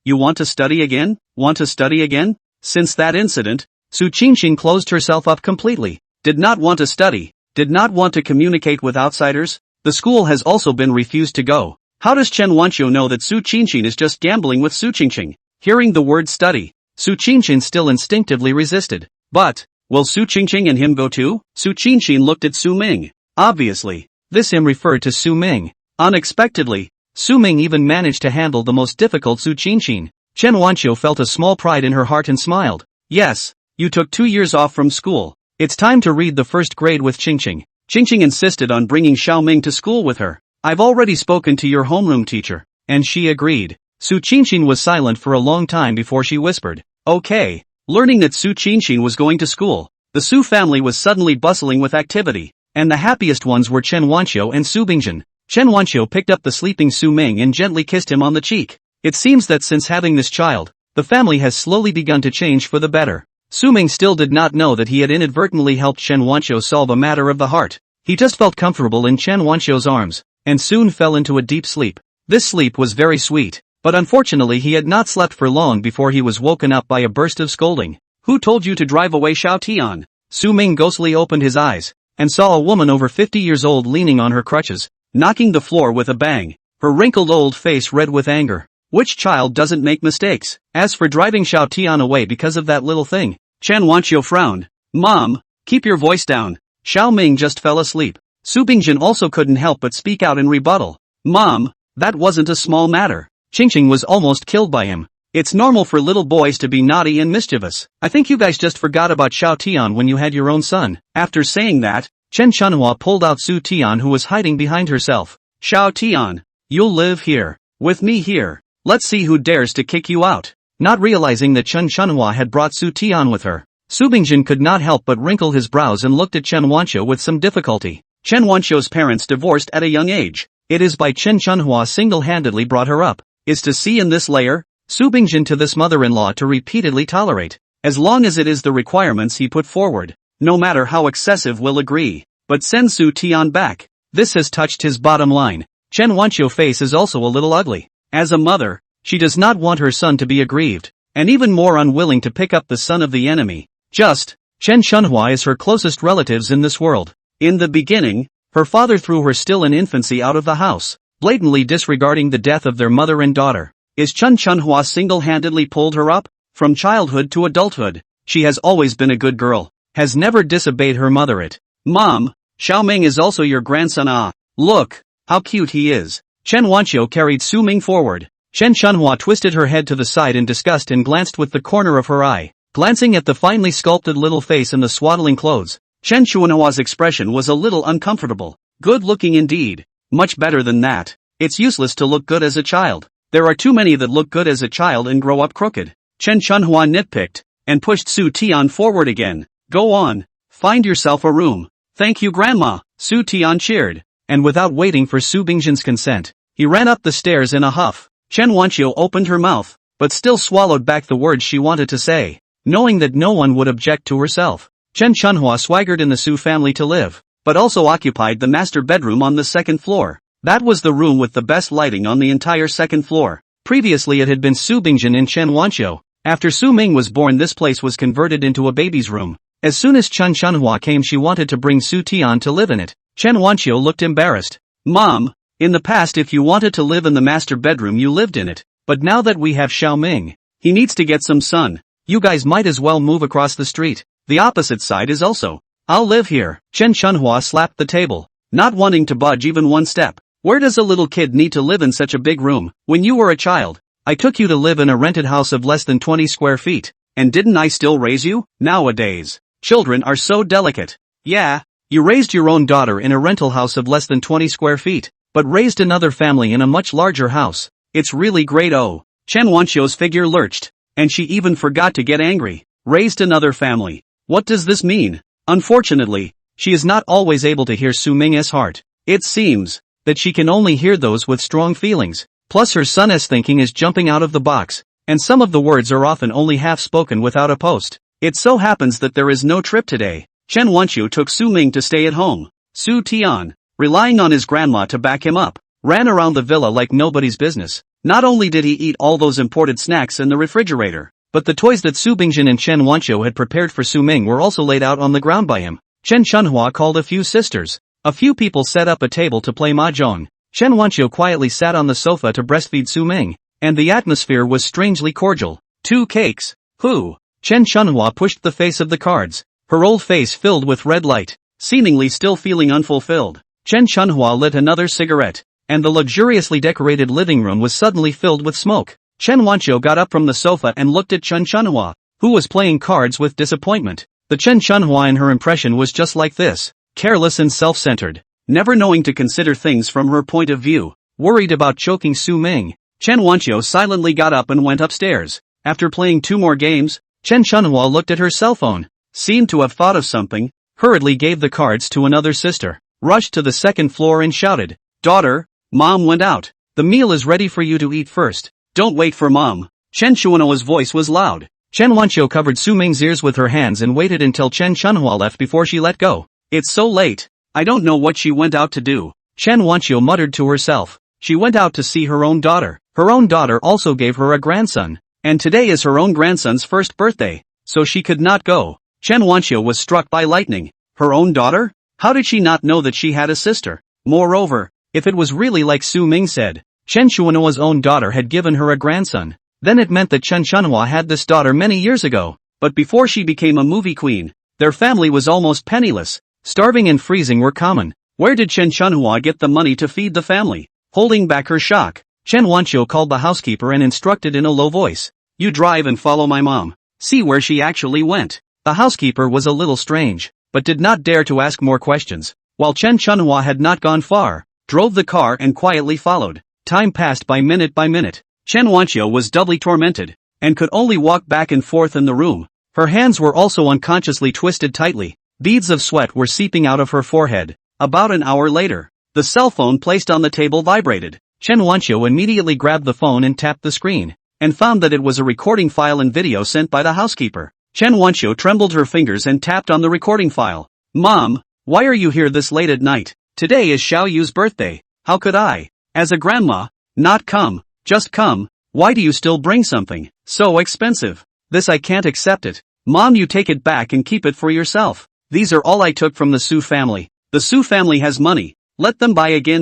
you want to study again? Want to study again? Since that incident, Su Qingqing closed herself up completely, did not want to study, did not want to communicate with outsiders. The school has also been refused to go. How does Chen Wanqiu know that Su Qingqing is just gambling with Su Qingqing? Hearing the word study, Su Qingqing still instinctively resisted. But, will Su Qingqing and him go too? Su Qingqing looked at Su Ming. Obviously, this him referred to Su Ming. Unexpectedly, Su Ming even managed to handle the most difficult Su Qingqing. Chen Wanqiu felt a small pride in her heart and smiled. Yes, you took 2 years off from school. It's time to read the first grade with Qingqing. Qingqing insisted on bringing Xiao Ming to school with her. I've already spoken to your homeroom teacher, and she agreed. Su Qingqing was silent for a long time before she whispered, okay. Learning that Su Qingqing was going to school, the Su family was suddenly bustling with activity, and the happiest ones were Chen Wanqiu and Su Bingjin. Chen Wanqiu picked up the sleeping Su Ming and gently kissed him on the cheek. It seems that since having this child, the family has slowly begun to change for the better. Su Ming still did not know that he had inadvertently helped Chen Wanqiu solve a matter of the heart. He just felt comfortable in Chen Wanqiu's arms, and soon fell into a deep sleep. This sleep was very sweet, but unfortunately he had not slept for long before he was woken up by a burst of scolding. Who told you to drive away Xiao Tian? Su Ming ghostly opened his eyes, and saw a woman over 50 years old leaning on her crutches, knocking the floor with a bang, her wrinkled old face red with anger. Which child doesn't make mistakes? As for driving Xiao Tian away because of that little thing, Chen Wanqiu frowned. Mom, keep your voice down. Xiao Ming just fell asleep. Su Bingjin also couldn't help but speak out in rebuttal. Mom, that wasn't a small matter. Qingqing was almost killed by him. It's normal for little boys to be naughty and mischievous. I think you guys just forgot about Xiao Tian when you had your own son. After saying that, Chen Chunhua pulled out Su Tian, who was hiding behind herself. Xiao Tian, you'll live here, with me here. Let's see who dares to kick you out. Not realizing that Chen Chunhua had brought Su Tian with her, Su Bingjin could not help but wrinkle his brows and looked at Chen Wanqiu with some difficulty. Chen Wanqiu's parents divorced at a young age. It is by Chen Chunhua single-handedly brought her up. Is to see in this layer, Su Bingjin to this mother-in-law to repeatedly tolerate, as long as it is the requirements he put forward. No matter how excessive will agree, but send Su Tian back. This has touched his bottom line. Chen Wanqiu's face is also a little ugly. As a mother, she does not want her son to be aggrieved, and even more unwilling to pick up the son of the enemy. Chen Chunhua is her closest relatives in this world. In the beginning, her father threw her still in infancy out of the house, blatantly disregarding the death of their mother and daughter. Is Chen Chunhua single-handedly pulled her up? From childhood to adulthood, she has always been a good girl, has never disobeyed her mother. Mom, Xiao Ming is also your grandson. Ah, look, how cute he is. Chen Wanqiu carried Su Ming forward. Chen Chunhua twisted her head to the side in disgust and glanced with the corner of her eye. Glancing at the finely sculpted little face in the swaddling clothes, Chen Chunhua's expression was a little uncomfortable. Good looking indeed. Much better than that. It's useless to look good as a child. There are too many that look good as a child and grow up crooked. Chen Chunhua nitpicked, and pushed Su Tian forward again. Go on, find yourself a room. Thank you, Grandma, Su Tian cheered. And without waiting for Su Bingjin's consent, he ran up the stairs in a huff. Chen Wanqiu opened her mouth, but still swallowed back the words she wanted to say. knowing that no one would object to herself. Chen Chunhua swaggered in the Su family to live, but also occupied the master bedroom on the second floor. That was the room with the best lighting on the entire second floor. Previously it had been Su Bingjin in Chen Wanqiu. After Su Ming was born, this place was converted into a baby's room. As soon as Chen Chunhua came, she wanted to bring Su Tian to live in it. Chen Wanqiu looked embarrassed. Mom, in the past if you wanted to live in the master bedroom you lived in it, but now that we have Xiao Ming, he needs to get some sun. You guys might as well move across the street. The opposite side is also. I'll live here. Chen Chunhua slapped the table, not wanting to budge even one step. Where does a little kid need to live in such a big room? When you were a child, I took you to live in a rented house of less than 20 square feet. And didn't I still raise you? Nowadays, children are so delicate. Yeah, you raised your own daughter in a rental house of less than 20 square feet, but raised another family in a much larger house. It's really great. Oh, Chen Wanqiu's figure lurched, and she even forgot to get angry. Raised another family. What does this mean? Unfortunately, she is not always able to hear Su Ming's heart. It seems that she can only hear those with strong feelings. Plus her son's thinking is jumping out of the box, and some of the words are often only half spoken without a post. It so happens that there is no trip today. Chen Wanqiu took Su Ming to stay at home. Su Tian, relying on his grandma to back him up, ran around the villa like nobody's business. Not only did he eat all those imported snacks in the refrigerator, but the toys that Su Bingjin and Chen Wanqiu had prepared for Su Ming were also laid out on the ground by him. Chen Chunhua called a few sisters. A few people set up a table to play mahjong. Chen Wanqiu quietly sat on the sofa to breastfeed Su Ming, and the atmosphere was strangely cordial. 2 cakes. Who? Chen Chunhua pushed the face of the cards, her old face filled with red light, seemingly still feeling unfulfilled. Chen Chunhua lit another cigarette, and the luxuriously decorated living room was suddenly filled with smoke. Chen Wanqiu got up from the sofa and looked at Chen Chunhua, who was playing cards with disappointment. The Chen Chunhua in her impression was just like this, careless and self-centered, never knowing to consider things from her point of view, worried about choking Su Ming. Chen Wanqiu silently got up and went upstairs. After playing 2 more games, Chen Chunhua looked at her cell phone, seemed to have thought of something, hurriedly gave the cards to another sister, rushed to the second floor and shouted, "Daughter, Mom went out. The meal is ready for you to eat first. Don't wait for Mom." Chen Chuanua's voice was loud. Chen Wanqiu covered Su Ming's ears with her hands and waited until Chen Chunhua left before she let go. It's so late. I don't know what she went out to do. Chen Wanqiu muttered to herself. She went out to see her own daughter. Her own daughter also gave her a grandson, and today is her own grandson's first birthday, so she could not go. Chen Wanqiu was struck by lightning. Her own daughter? How did she not know that she had a sister? Moreover, if it was really like Su Ming said, Chen Chuanua's own daughter had given her a grandson, then it meant that Chen Chunhua had this daughter many years ago. But before she became a movie queen, their family was almost penniless. Starving and freezing were common. Where did Chen Chunhua get the money to feed the family? Holding back her shock, Chen Wanqiu called the housekeeper and instructed in a low voice, "You drive and follow my mom. See where she actually went." The housekeeper was a little strange, but did not dare to ask more questions. While Chen Chunhua had not gone far, drove the car and quietly followed. Time passed by minute. Chen Wanqiu was doubly tormented, and could only walk back and forth in the room. Her hands were also unconsciously twisted tightly. Beads of sweat were seeping out of her forehead. About an hour later, the cell phone placed on the table vibrated. Chen Wanqiu immediately grabbed the phone and tapped the screen, and found that it was a recording file and video sent by the housekeeper. Chen Wanqiu trembled her fingers and tapped on the recording file. "Mom, why are you here this late at night? Today is Xiao Yu's birthday. How could I, as a grandma, not come? Just come. Why do you still bring something so expensive? This I can't accept it. Mom, you take it back and keep it for yourself. These are all I took from the Su family. The Su family has money. Let them buy again.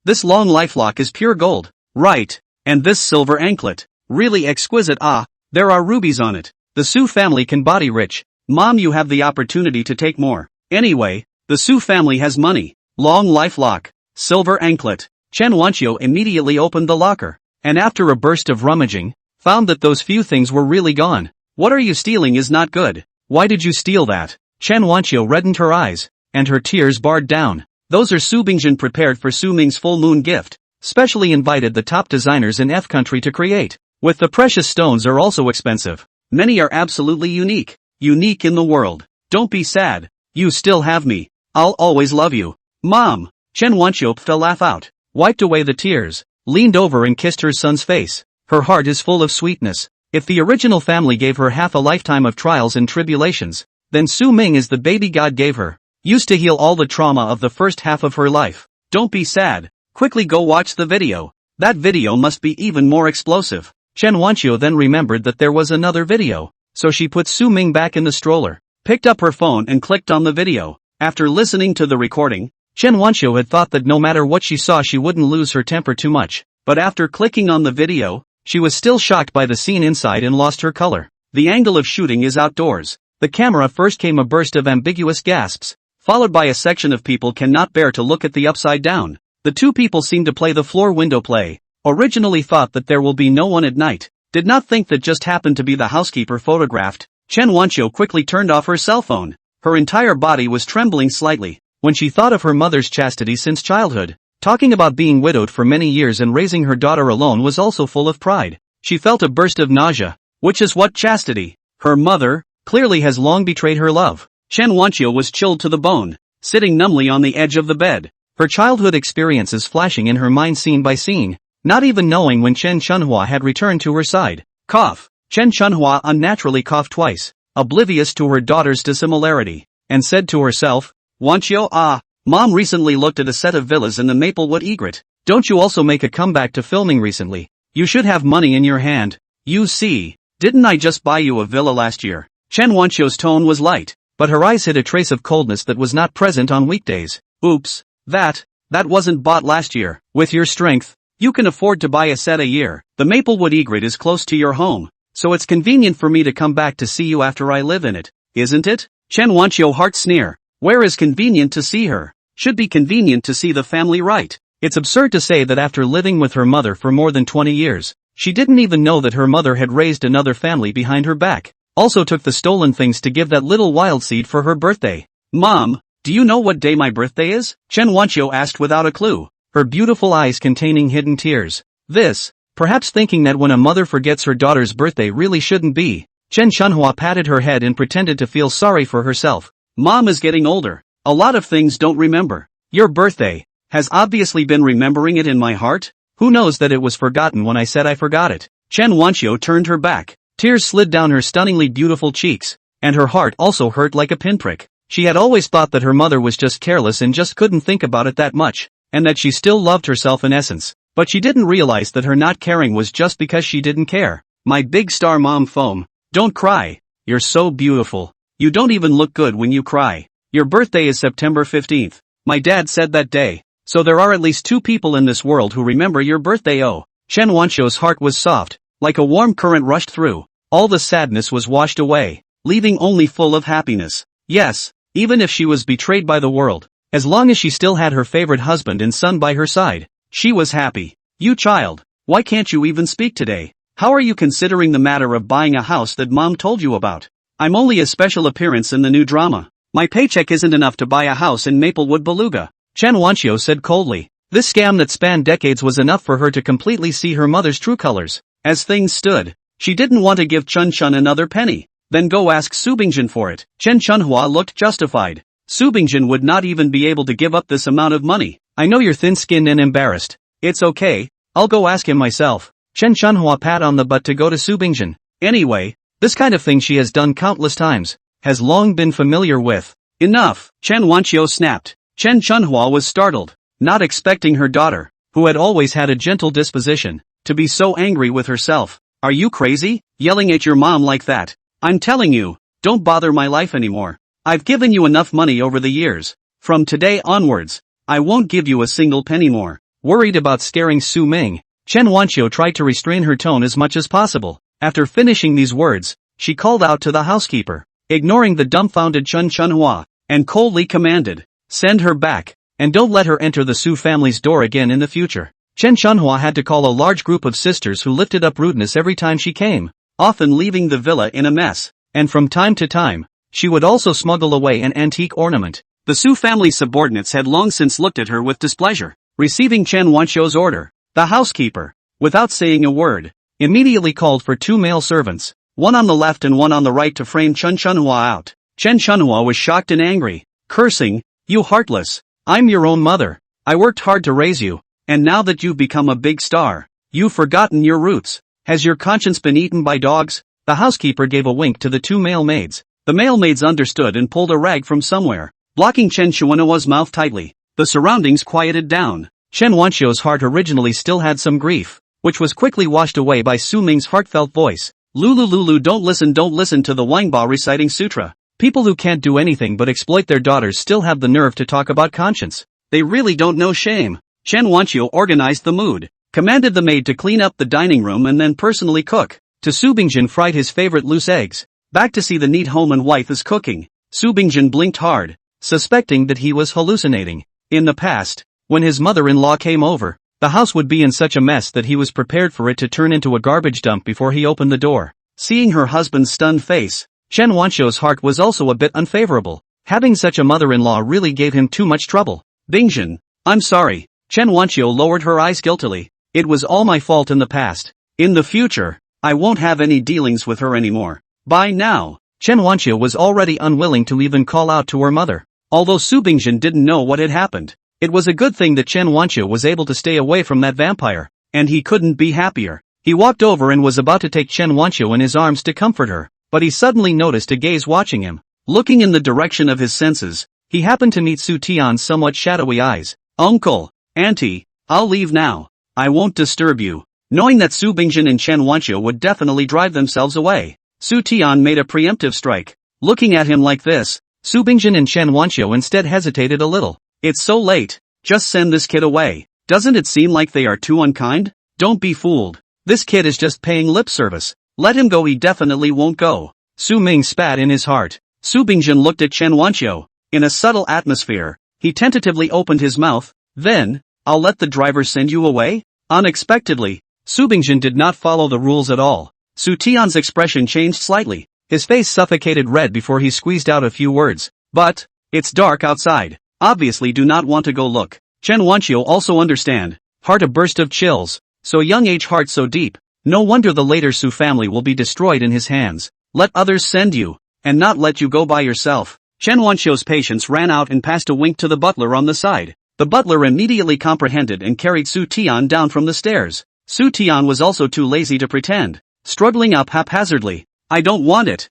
This long lifelock is pure gold. Right. And this silver anklet. Really exquisite. Ah, there are rubies on it. The Su family can body rich. Mom, you have the opportunity to take more. Anyway, the Su family has money. Long lifelock. Silver anklet." Chen Wanqiu immediately opened the locker, and after a burst of rummaging, found that those few things were really gone. "What are you stealing is not good. Why did you steal that?" Chen Wanqiu reddened her eyes, and her tears barred down. "Those are Su Bingjin prepared for Su Ming's full moon gift, specially invited the top designers in F country to create. With the precious stones are also expensive. Many are absolutely unique. Unique in the world. Don't be sad. You still have me. I'll always love you. Mom." Chen Wanqiu fell laugh out, wiped away the tears, leaned over and kissed her son's face. Her heart is full of sweetness. If the original family gave her half a lifetime of trials and tribulations, then Su Ming is the baby God gave her, used to heal all the trauma of the first half of her life. Don't be sad. Quickly go watch the video. That video must be even more explosive. Chen Wanqiu then remembered that there was another video, so she put Su Ming back in the stroller, picked up her phone and clicked on the video. After listening to the recording, Chen Wanqiu had thought that no matter what she saw she wouldn't lose her temper too much, but after clicking on the video, she was still shocked by the scene inside and lost her color. The angle of shooting is outdoors. The camera first came a burst of ambiguous gasps, followed by a section of people cannot bear to look at the upside down. The two people seem to play the floor window play. Originally thought that there will be no one at night. Did not think that just happened to be the housekeeper photographed. Chen Wanqiu quickly turned off her cell phone. Her entire body was trembling slightly when she thought of her mother's chastity since childhood. Talking about being widowed for many years and raising her daughter alone was also full of pride. She felt a burst of nausea, which is what chastity. Her mother clearly has long betrayed her love. Chen Wanqiu was chilled to the bone, sitting numbly on the edge of the bed, her childhood experiences flashing in her mind scene by scene, not even knowing when Chen Chunhua had returned to her side. Cough. Chen Chunhua unnaturally coughed twice, oblivious to her daughter's dissimilarity, and said to herself, Wanqiu, Mom recently looked at a set of villas in the Maplewood egret. Don't you also make a comeback to filming recently? You should have money in your hand. You see, didn't I just buy you a villa last year? Chen Wanqiu's tone was light, but her eyes hid a trace of coldness that was not present on weekdays. Oops, that wasn't bought last year. With your strength, you can afford to buy a set a year. The Maplewood egret is close to your home, so it's convenient for me to come back to see you after I live in it, isn't it? Chen Wanqiu heart sneer. Where is convenient to see her? Should be convenient to see the family, right? It's absurd to say that after living with her mother for more than 20 years, she didn't even know that her mother had raised another family behind her back. Also took the stolen things to give that little wild seed for her birthday. Mom, do you know what day my birthday is? Chen Wanqiu asked without a clue, her beautiful eyes containing hidden tears. Perhaps thinking that when a mother forgets her daughter's birthday really shouldn't be. Chen Chunhua patted her head and pretended to feel sorry for herself. Mom is getting older. A lot of things don't remember. Your birthday has obviously been remembering it in my heart. Who knows that it was forgotten when I said I forgot it? Chen Wanqiu turned her back. Tears slid down her stunningly beautiful cheeks, and her heart also hurt like a pinprick. She had always thought that her mother was just careless and just couldn't think about it that much, and that she still loved herself in essence. But she didn't realize that her not caring was just because she didn't care. My big star mom foam. Don't cry. You're so beautiful. You don't even look good when you cry. Your birthday is September 15th. My dad said that day. So there are at least two people in this world who remember your birthday. Oh. Chen Wanqiu's heart was soft, like a warm current rushed through. All the sadness was washed away, leaving only full of happiness. Yes, even if she was betrayed by the world, as long as she still had her favorite husband and son by her side, she was happy. You child, why can't you even speak today? How are you considering the matter of buying a house that mom told you about? I'm only a special appearance in the new drama. My paycheck isn't enough to buy a house in Maplewood Beluga. Chen Wanqiu said coldly. This scam that spanned decades was enough for her to completely see her mother's true colors. As things stood, she didn't want to give Chun Chun another penny. Then go ask Su Bingjin for it. Chen Chunhua looked justified. Su Bingjin would not even be able to give up this amount of money. I know you're thin-skinned and embarrassed. It's okay, I'll go ask him myself. Chen Chunhua pat on the butt to go to Su Bingjin. Anyway, this kind of thing she has done countless times, has long been familiar with. Enough, Chen Wanqiu snapped. Chen Chunhua was startled, not expecting her daughter, who had always had a gentle disposition, to be so angry with herself. Are you crazy, yelling at your mom like that? I'm telling you, don't bother my life anymore. I've given you enough money over the years. From today onwards, I won't give you a single penny more. Worried about scaring Su Ming, Chen Wanqiu tried to restrain her tone as much as possible. After finishing these words, she called out to the housekeeper, ignoring the dumbfounded Chen Chunhua, and coldly commanded, send her back, and don't let her enter the Su family's door again in the future. Chen Chunhua had to call a large group of sisters who lifted up rudeness every time she came, often leaving the villa in a mess, and from time to time, she would also smuggle away an antique ornament. The Su family's subordinates had long since looked at her with displeasure. Receiving Chen Wanqiu's order, the housekeeper, without saying a word, immediately called for two male servants, one on the left and one on the right to frame Chen Chunhua out. Chen Chunhua was shocked and angry, cursing, you heartless, I'm your own mother, I worked hard to raise you, and now that you've become a big star, you've forgotten your roots. Has your conscience been eaten by dogs? The housekeeper gave a wink to the two male maids. The male maids understood and pulled a rag from somewhere, blocking Chen Shuanhua's mouth tightly. The surroundings quieted down. Chen Wanxiu's heart originally still had some grief, which was quickly washed away by Su Ming's heartfelt voice. Lulu, don't listen to the Wangbao reciting sutra. People who can't do anything but exploit their daughters still have the nerve to talk about conscience. They really don't know shame. Chen Wanxiu organized the mood, commanded the maid to clean up the dining room and then personally cook. To Su Bingjin fried his favorite loose eggs. Back to see the neat home and wife is cooking. Su Bingjin blinked hard, suspecting that he was hallucinating. In the past, when his mother-in-law came over, the house would be in such a mess that he was prepared for it to turn into a garbage dump before he opened the door. Seeing her husband's stunned face, Chen Wanxiu's heart was also a bit unfavorable. Having such a mother-in-law really gave him too much trouble. Bingjin, I'm sorry. Chen Wanxiu lowered her eyes guiltily. It was all my fault in the past. In the future, I won't have any dealings with her anymore. By now, Chen Wanxiu was already unwilling to even call out to her mother. Although Su Bingjin didn't know what had happened, it was a good thing that Chen Wanxiu was able to stay away from that vampire, and he couldn't be happier. He walked over and was about to take Chen Wanxiu in his arms to comfort her, but he suddenly noticed a gaze watching him. Looking in the direction of his senses, he happened to meet Su Tian's somewhat shadowy eyes. Uncle, Auntie, I'll leave now. I won't disturb you. Knowing that Su Bingjin and Chen Wanxiu would definitely drive themselves away, Su Tian made a preemptive strike. Looking at him like this, Su Bingjin and Chen Wanxiu instead hesitated a little. It's so late. Just send this kid away. Doesn't it seem like they are too unkind? Don't be fooled. This kid is just paying lip service. Let him go, he definitely won't go. Su Ming spat in his heart. Su Bingjin looked at Chen Wanxiu. In a subtle atmosphere, he tentatively opened his mouth. Then, I'll let the driver send you away? Unexpectedly, Su Bingjin did not follow the rules at all. Su Tian's expression changed slightly. His face suffocated red before he squeezed out a few words. But, it's dark outside. Obviously do not want to go look. Chen Wanxiu also understand. Heart a burst of chills. So young age heart so deep. No wonder the later Su family will be destroyed in his hands. Let others send you, and not let you go by yourself. Chen Wanxiu's patience ran out and passed a wink to the butler on the side. The butler immediately comprehended and carried Su Tian down from the stairs. Su Tian was also too lazy to pretend, struggling up haphazardly. I don't want it.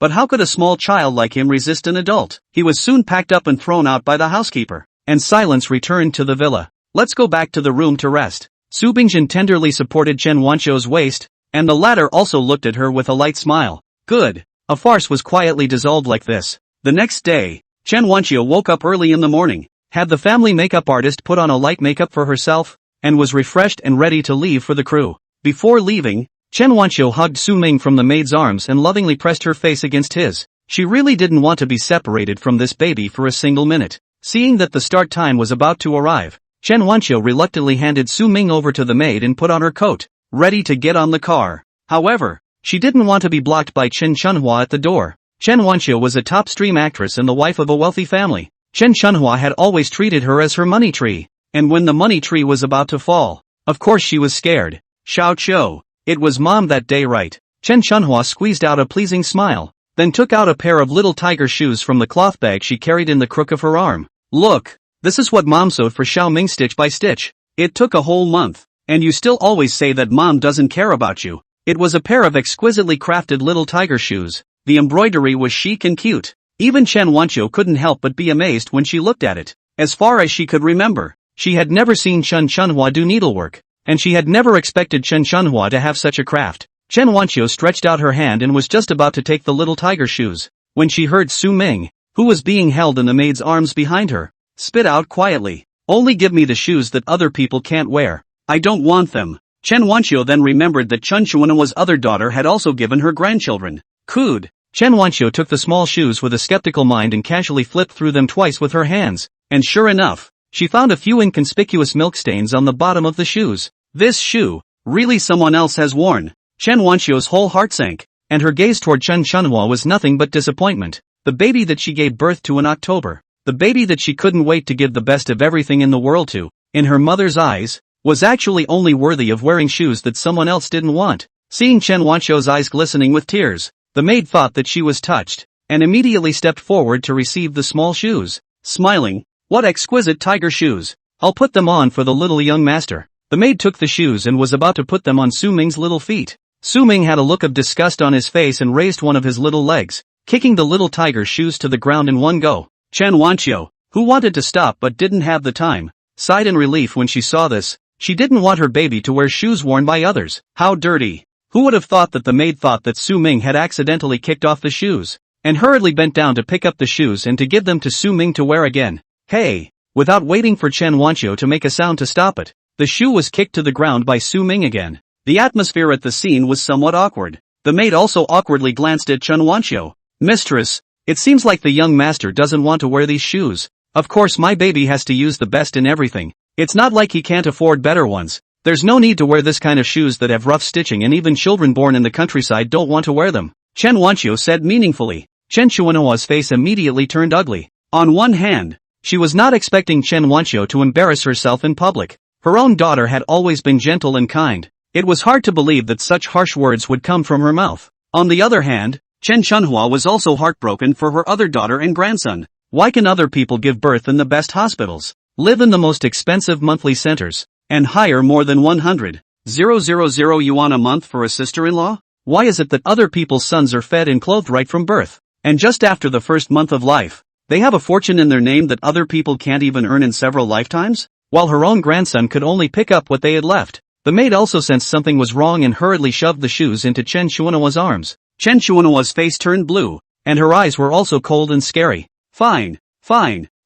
But how could a small child like him resist an adult? He was soon packed up and thrown out by the housekeeper, and silence returned to the villa. Let's go back to the room to rest. Su Bingjin tenderly supported Chen Wanxiu's waist, and the latter also looked at her with a light smile. Good. A farce was quietly dissolved like this. The next day, Chen Wanxiu woke up early in the morning, had the family makeup artist put on a light makeup for herself, and was refreshed and ready to leave for the crew. Before leaving, Chen Wanxiu hugged Su Ming from the maid's arms and lovingly pressed her face against his. She really didn't want to be separated from this baby for a single minute. Seeing that the start time was about to arrive, Chen Wanxiu reluctantly handed Su Ming over to the maid and put on her coat, ready to get on the car. However, she didn't want to be blocked by Chen Shuanhua at the door. Chen Wanxiu was a top-stream actress and the wife of a wealthy family. Chen Shuanhua had always treated her as her money tree, and when the money tree was about to fall, of course she was scared. Xiao Qiu. It was mom that day, right? Chen Shuanhua squeezed out a pleasing smile, then took out a pair of little tiger shoes from the cloth bag she carried in the crook of her arm. Look, this is what mom sewed for Xiao Ming stitch by stitch. It took a whole month, and you still always say that mom doesn't care about you. It was a pair of exquisitely crafted little tiger shoes. The embroidery was chic and cute. Even Chen Wanxiu couldn't help but be amazed when she looked at it. As far as she could remember, she had never seen Chen Shuanhua do needlework, and she had never expected Chen Shuanhua to have such a craft. Chen Wanxiu stretched out her hand and was just about to take the little tiger shoes, when she heard Su Ming, who was being held in the maid's arms behind her, spit out quietly. Only give me the shoes that other people can't wear. I don't want them. Chen Wanxiu then remembered that Chen Shuanhua's other daughter had also given her grandchildren. Cood. Chen Wanxiu took the small shoes with a skeptical mind and casually flipped through them twice with her hands, and sure enough, she found a few inconspicuous milk stains on the bottom of the shoes. This shoe, really someone else has worn. Chen Wanxiu's whole heart sank, and her gaze toward Chen Shuanhua was nothing but disappointment. The baby that she gave birth to in October, the baby that she couldn't wait to give the best of everything in the world to, in her mother's eyes, was actually only worthy of wearing shoes that someone else didn't want. Seeing Chen Wanxiu's eyes glistening with tears, the maid thought that she was touched, and immediately stepped forward to receive the small shoes. Smiling, what exquisite tiger shoes. I'll put them on for the little young master. The maid took the shoes and was about to put them on Su Ming's little feet. Su Ming had a look of disgust on his face and raised one of his little legs, kicking the little tiger's shoes to the ground in one go. Chen Wanqiu, who wanted to stop but didn't have the time, sighed in relief when she saw this. She didn't want her baby to wear shoes worn by others. How dirty! Who would have thought that the maid thought that Su Ming had accidentally kicked off the shoes, and hurriedly bent down to pick up the shoes and to give them to Su Ming to wear again. Hey! Without waiting for Chen Wanqiu to make a sound to stop it, the shoe was kicked to the ground by Su Ming again. The atmosphere at the scene was somewhat awkward. The maid also awkwardly glanced at Chen Wanqiu. Mistress, it seems like the young master doesn't want to wear these shoes. Of course my baby has to use the best in everything. It's not like he can't afford better ones. There's no need to wear this kind of shoes that have rough stitching, and even children born in the countryside don't want to wear them. Chen Wanqiu said meaningfully. Chen Chuanhua's face immediately turned ugly. On one hand, she was not expecting Chen Wanqiu to embarrass herself in public. Her own daughter had always been gentle and kind. It was hard to believe that such harsh words would come from her mouth. On the other hand, Chen Chunhua was also heartbroken for her other daughter and grandson. Why can other people give birth in the best hospitals, live in the most expensive monthly centers, and hire more than 100,000 yuan a month for a sister-in-law? Why is it that other people's sons are fed and clothed right from birth, and just after the first month of life, they have a fortune in their name that other people can't even earn in several lifetimes? While her own grandson could only pick up what they had left, the maid also sensed something was wrong and hurriedly shoved the shoes into Chen Chuanhua's arms. Chen Chuanhua's face turned blue, and her eyes were also cold and scary. Fine.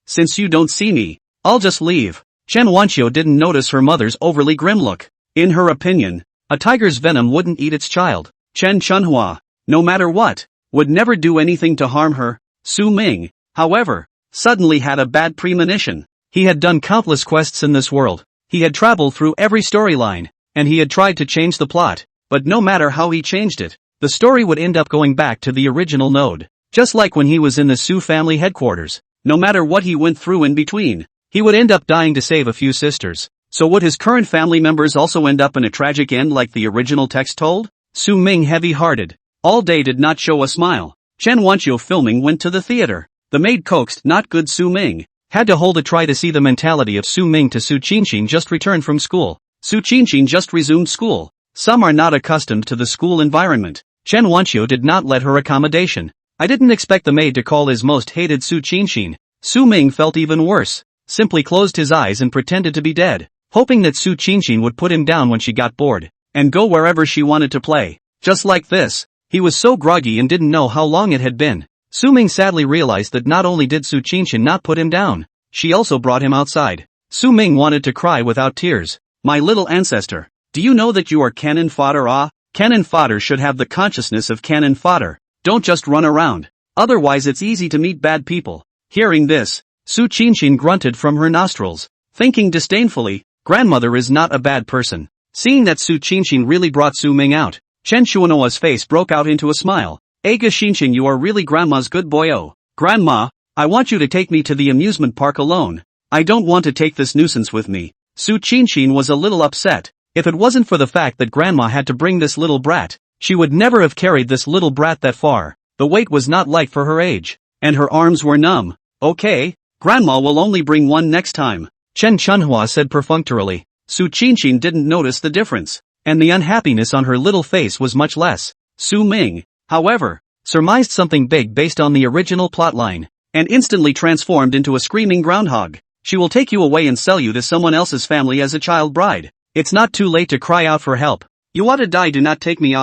Since you don't see me, I'll just leave. Chen Wanqiu didn't notice her mother's overly grim look. In her opinion, a tiger's venom wouldn't eat its child. Chen Chunhua, no matter what, would never do anything to harm her. Su Ming, however, suddenly had a bad premonition. He had done countless quests in this world. He had traveled through every storyline, and he had tried to change the plot, but no matter how he changed it, the story would end up going back to the original node. Just like when he was in the Su family headquarters, no matter what he went through in between, he would end up dying to save a few sisters. So would his current family members also end up in a tragic end like the original text told? Su Ming, heavy-hearted, all day did not show a smile. Chen Wanqiu filming went to the theater. The maid coaxed not good Su Ming. Had to hold a try to see the mentality of Su Ming to Su Qingqing just returned from school. Su Qingqing just resumed school. Some are not accustomed to the school environment. Chen Wanqiu did not let her accommodation. I didn't expect the maid to call his most hated Su Qingqing. Su Ming felt even worse. Simply closed his eyes and pretended to be dead, hoping that Su Qingqing would put him down when she got bored, and go wherever she wanted to play. Just like this, he was so groggy and didn't know how long it had been. Su Ming sadly realized that not only did Su Qingqing not put him down, she also brought him outside. Su Ming wanted to cry without tears. My little ancestor, do you know that you are cannon fodder? Ah, cannon fodder should have the consciousness of cannon fodder. Don't just run around. Otherwise it's easy to meet bad people. Hearing this, Su Qingqing grunted from her nostrils, thinking disdainfully, grandmother is not a bad person. Seeing that Su Qingqing really brought Su Ming out, Chen Chuanhua's face broke out into a smile. Aga Qingqing, you are really grandma's good boy. Oh, grandma, I want you to take me to the amusement park alone. I don't want to take this nuisance with me. Su Qingqing was a little upset. If it wasn't for the fact that grandma had to bring this little brat, she would never have carried this little brat that far. The weight was not light for her age, and her arms were numb. Okay, grandma will only bring one next time, Chen Chunhua said perfunctorily. Su Qingqing didn't notice the difference, and the unhappiness on her little face was much less. Su Ming, however, surmised something big based on the original plotline, and instantly transformed into a screaming groundhog. She will take you away and sell you to someone else's family as a child bride. It's not too late to cry out for help. You ought to die, do not take me.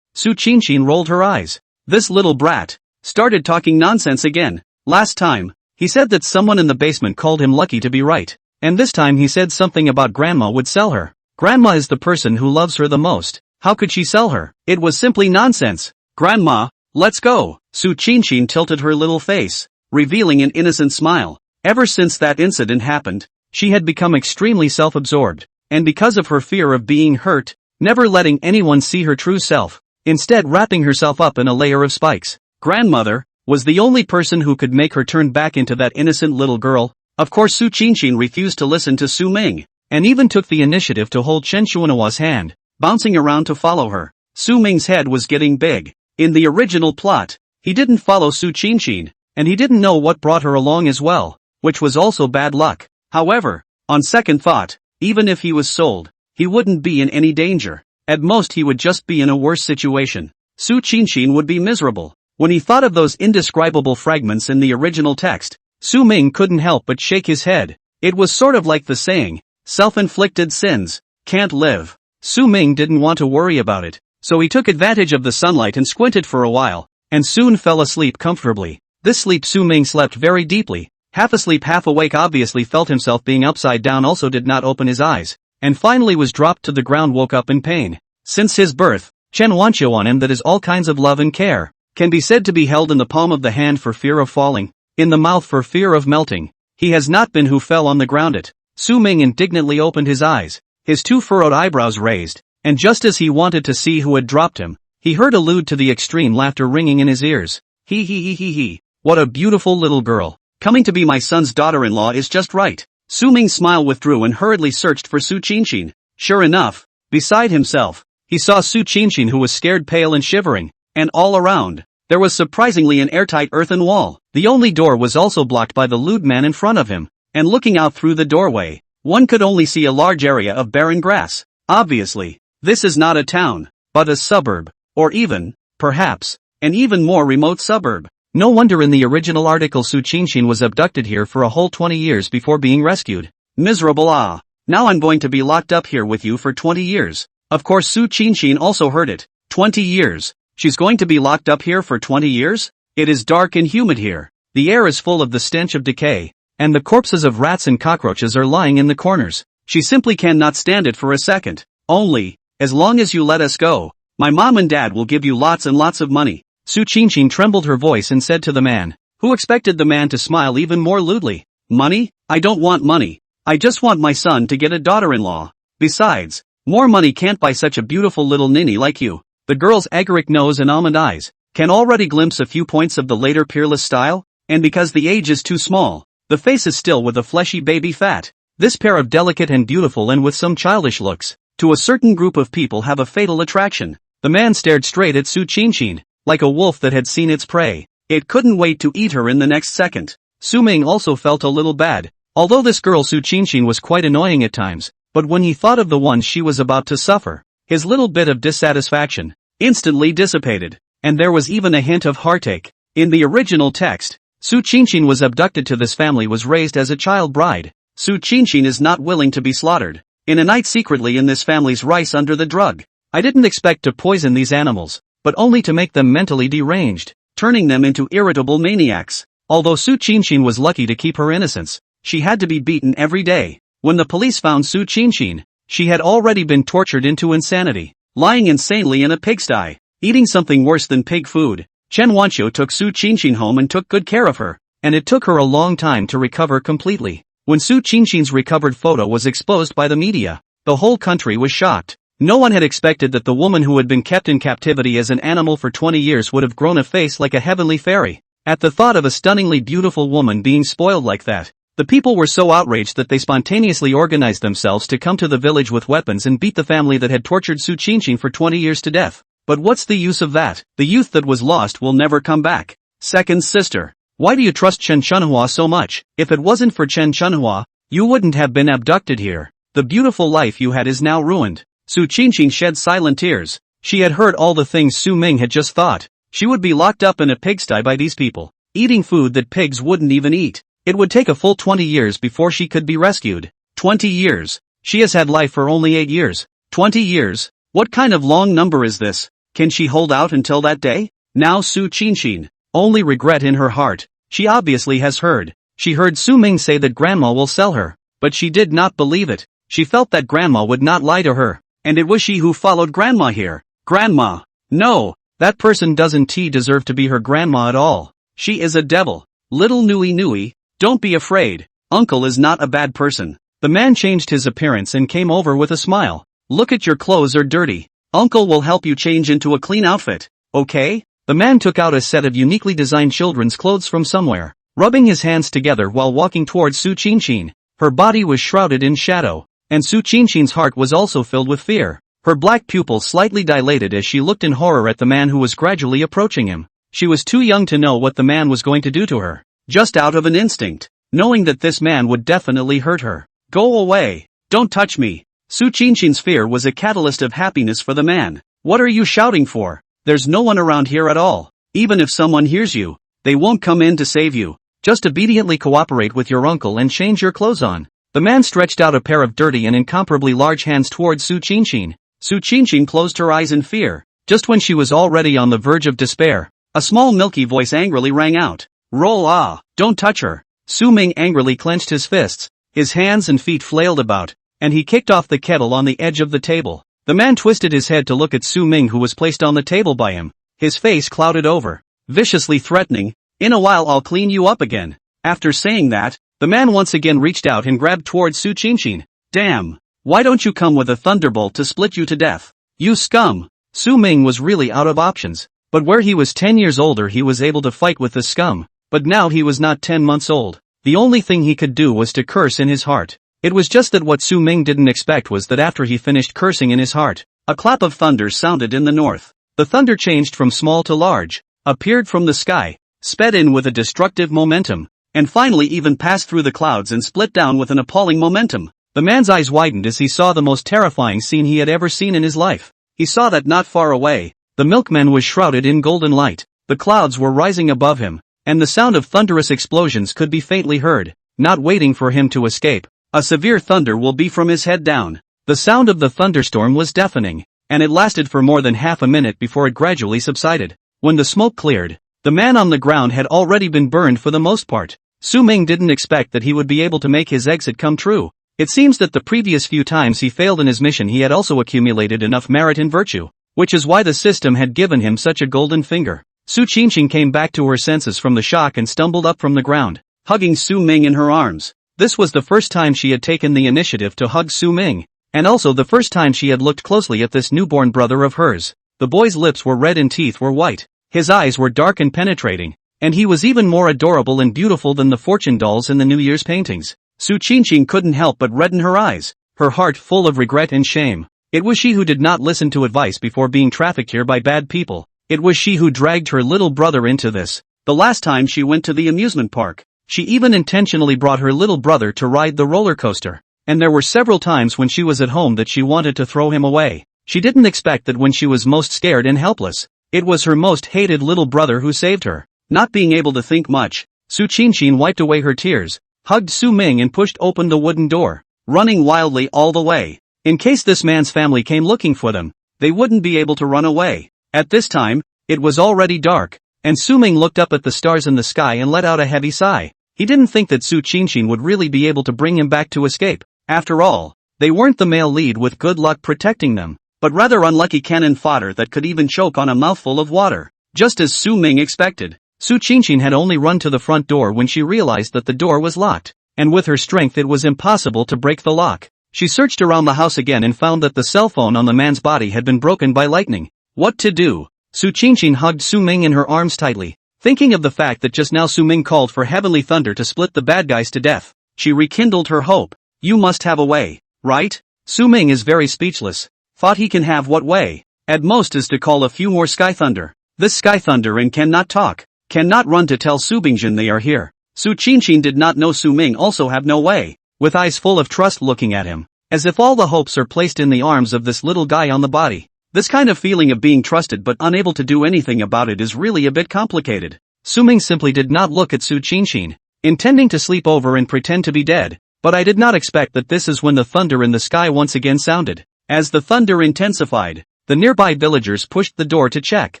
Su Qingqing rolled her eyes. This little brat started talking nonsense again. Last time, he said that someone in the basement called him lucky to be right. And this time he said something about grandma would sell her. Grandma is the person who loves her the most. How could she sell her? It was simply nonsense. Grandma, let's go. Su Qingqing tilted her little face, revealing an innocent smile. Ever since that incident happened, she had become extremely self-absorbed, and because of her fear of being hurt, never letting anyone see her true self, instead wrapping herself up in a layer of spikes. Grandmother was the only person who could make her turn back into that innocent little girl. Of course Su Qingqing refused to listen to Su Ming, and even took the initiative to hold Chen Chuanhua's hand, bouncing around to follow her. Su Ming's head was getting big. In the original plot, he didn't follow Su Qingqing, and he didn't know what brought her along as well, which was also bad luck. However, on second thought, Even if he was sold, he wouldn't be in any danger. At most he would just be in a worse situation. Su Qinshin would be miserable. When he thought of those indescribable fragments in the original text, Su Ming couldn't help but shake his head. It was sort of like the saying, self-inflicted sins can't live. Su Ming didn't want to worry about it, so he took advantage of the sunlight and squinted for a while, and soon fell asleep comfortably. This sleep Su Ming slept very deeply, half asleep half awake, obviously felt himself being upside down, also did not open his eyes, and finally was dropped to the ground, woke up in pain. Since his birth, Chen Wanqiu on him that is all kinds of love and care, can be said to be held in the palm of the hand for fear of falling, in the mouth for fear of melting. He has not been who fell on the ground it. Su Ming indignantly opened his eyes, his two furrowed eyebrows raised, and just as he wanted to see who had dropped him, he heard allude to the extreme laughter ringing in his ears. He. What a beautiful little girl. Coming to be my son's daughter-in-law is just right. Su Ming's smile withdrew and hurriedly searched for Su Qinshin. Sure enough, beside himself, he saw Su Qinshin, who was scared, pale and shivering, and all around, there was surprisingly an airtight earthen wall. The only door was also blocked by the lewd man in front of him, and looking out through the doorway, one could only see a large area of barren grass. Obviously, this is not a town, but a suburb, or even, perhaps, an even more remote suburb. No wonder in the original article Su Qinshin was abducted here for a whole 20 years before being rescued. Miserable ah! Now I'm going to be locked up here with you for 20 years. Of course Su Qinshin also heard it. 20 years. She's going to be locked up here for 20 years? It is dark and humid here. The air is full of the stench of decay, and the corpses of rats and cockroaches are lying in the corners. She simply cannot stand it for a second. Only, as long as you let us go, my mom and dad will give you lots and lots of money. Su Qinshin trembled her voice and said to the man, who expected the man to smile even more lewdly. Money? I don't want money. I just want my son to get a daughter-in-law. Besides, more money can't buy such a beautiful little ninny like you. The girl's agaric nose and almond eyes can already glimpse a few points of the later peerless style, and because the age is too small, the face is still with a fleshy baby fat. This pair of delicate and beautiful and with some childish looks, to a certain group of people have a fatal attraction. The man stared straight at Su Qinshin, like a wolf that had seen its prey. It couldn't wait to eat her in the next second. Su Ming also felt a little bad, although this girl Su Qinshin was quite annoying at times, but when he thought of the ones she was about to suffer, his little bit of dissatisfaction instantly dissipated, and there was even a hint of heartache. In the original text, Su Qinshin was abducted to this family, was raised as a child bride. Su Qinshin is not willing to be slaughtered in a night secretly in this family's rice under the drug. I didn't expect to poison these animals, but only to make them mentally deranged, turning them into irritable maniacs. Although Su Qinshin was lucky to keep her innocence, she had to be beaten every day. When the police found Su Qinshin, she had already been tortured into insanity, lying insanely in a pigsty, eating something worse than pig food. Chen Wanqiu took Su Qinshin home and took good care of her, and it took her a long time to recover completely. When Su Qinshin's recovered photo was exposed by the media, the whole country was shocked. No one had expected that the woman who had been kept in captivity as an animal for 20 years would have grown a face like a heavenly fairy. At the thought of a stunningly beautiful woman being spoiled like that, the people were so outraged that they spontaneously organized themselves to come to the village with weapons and beat the family that had tortured Su Qinshin for 20 years to death. But what's the use of that? The youth that was lost will never come back. Second sister, why do you trust Chen Chunhua so much? If it wasn't for Chen Chunhua, you wouldn't have been abducted here. The beautiful life you had is now ruined. Su Qinshin shed silent tears. She had heard all the things Su Ming had just thought. She would be locked up in a pigsty by these people, eating food that pigs wouldn't even eat. It would take a full 20 years before she could be rescued. 20 years. She has had life for only 8 years. 20 years? What kind of long number is this? Can she hold out until that day? Now Su Qinshin, only regret in her heart. She obviously has heard. She heard Su Ming say that grandma will sell her, but she did not believe it. She felt that grandma would not lie to her. And it was she who followed grandma here. Grandma. No, that person doesn't deserve to be her grandma at all. She is a devil. Little Nui, don't be afraid. Uncle is not a bad person. The man changed his appearance and came over with a smile. Look at your clothes are dirty. Uncle will help you change into a clean outfit. Okay? The man took out a set of uniquely designed children's clothes from somewhere, rubbing his hands together while walking towards Su Qinshin. Her body was shrouded in shadow, and Su Qinshin's heart was also filled with fear. Her black pupils slightly dilated as she looked in horror at the man who was gradually approaching him. She was too young to know what the man was going to do to her, just out of an instinct, knowing that this man would definitely hurt her. Go away. Don't touch me. Su Qinshin's fear was a catalyst of happiness for the man. What are you shouting for? There's no one around here at all. Even if someone hears you, they won't come in to save you. Just obediently cooperate with your uncle and change your clothes on. The man stretched out a pair of dirty and incomparably large hands towards Su Qinshin. Su Qinshin closed her eyes in fear. Just when she was already on the verge of despair, a small milky voice angrily rang out. Roll ah! Don't touch her! Su Ming angrily clenched his fists. His hands and feet flailed about, and he kicked off the kettle on the edge of the table. The man twisted his head to look at Su Ming, who was placed on the table by him. His face clouded over, viciously threatening, "In a while I'll clean you up again." After saying that, the man once again reached out and grabbed towards Su Qinshin. Damn! Why don't you come with a thunderbolt to split you to death? You scum! Su Ming was really out of options. But where he was 10 years older he was able to fight with the scum. But now he was not 10 months old. The only thing he could do was to curse in his heart. It was just that what Su Ming didn't expect was that after he finished cursing in his heart, a clap of thunder sounded in the north. The thunder changed from small to large, appeared from the sky, sped in with a destructive momentum, and finally even passed through the clouds and split down with an appalling momentum. The man's eyes widened as he saw the most terrifying scene he had ever seen in his life. He saw that not far away, the milkman was shrouded in golden light. The clouds were rising above him, and the sound of thunderous explosions could be faintly heard. Not waiting for him to escape, a severe thunder will be from his head down. The sound of the thunderstorm was deafening, and it lasted for more than half a minute before it gradually subsided. When the smoke cleared, the man on the ground had already been burned for the most part. Su Ming didn't expect that he would be able to make his exit come true. It seems that the previous few times he failed in his mission he had also accumulated enough merit and virtue, which is why the system had given him such a golden finger. Su Qinshin came back to her senses from the shock and stumbled up from the ground, hugging Su Ming in her arms. This was the first time she had taken the initiative to hug Su Ming, and also the first time she had looked closely at this newborn brother of hers. The boy's lips were red and teeth were white. His eyes were dark and penetrating, and he was even more adorable and beautiful than the fortune dolls in the New Year's paintings. Su Qinshin couldn't help but redden her eyes, her heart full of regret and shame. It was she who did not listen to advice before being trafficked here by bad people. It was she who dragged her little brother into this. The last time she went to the amusement park, she even intentionally brought her little brother to ride the roller coaster. And there were several times when she was at home that she wanted to throw him away. She didn't expect that when she was most scared and helpless, it was her most hated little brother who saved her. Not being able to think much, Su Qinshin wiped away her tears, hugged Su Ming and pushed open the wooden door, running wildly all the way. In case this man's family came looking for them, they wouldn't be able to run away. At this time, it was already dark, and Su Ming looked up at the stars in the sky and let out a heavy sigh. He didn't think that Su Qinshin would really be able to bring him back to escape. After all, they weren't the male lead with good luck protecting them, but rather unlucky cannon fodder that could even choke on a mouthful of water. Just as Su Ming expected, Su Qinshin had only run to the front door when she realized that the door was locked, and with her strength it was impossible to break the lock. She searched around the house again and found that the cell phone on the man's body had been broken by lightning. What to do? Su Qinshin hugged Su Ming in her arms tightly, thinking of the fact that just now Su Ming called for heavenly thunder to split the bad guys to death. She rekindled her hope. You must have a way, right? Su Ming is very speechless. Thought he can have what way? At most is to call a few more sky thunder. This sky thunder and cannot talk, cannot run to tell Su Bingjin they are here. Su Qinshin did not know Su Ming also have no way, with eyes full of trust looking at him, as if all the hopes are placed in the arms of this little guy on the body. This kind of feeling of being trusted but unable to do anything about it is really a bit complicated. Su Ming simply did not look at Su Qinshin, intending to sleep over and pretend to be dead, but I did not expect that this is when the thunder in the sky once again sounded. As the thunder intensified, the nearby villagers pushed the door to check.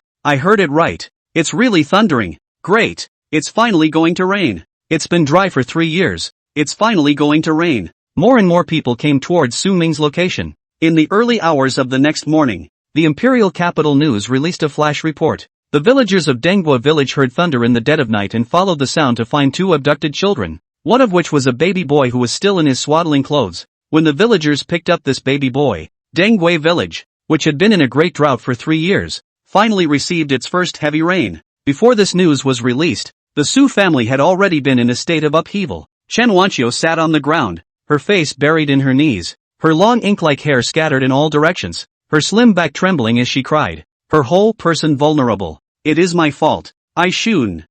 I heard it right. It's really thundering. Great. It's finally going to rain. It's been dry for 3 years. It's finally going to rain. More and more people came towards Su Ming's location. In the early hours of the next morning, the Imperial Capital News released a flash report. The villagers of Denghua village heard thunder in the dead of night and followed the sound to find 2 abducted children, one of which was a baby boy who was still in his swaddling clothes. When the villagers picked up this baby boy, Denghua village, which had been in a great drought for 3 years, finally received its first heavy rain. Before this news was released, the Su family had already been in a state of upheaval. Chen Wanqiu sat on the ground, her face buried in her knees, her long ink-like hair scattered in all directions, her slim back trembling as she cried, her whole person vulnerable. It is my fault. I shouldn't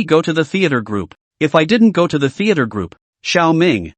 go to the theater group. If I didn't go to the theater group, Xiao Ming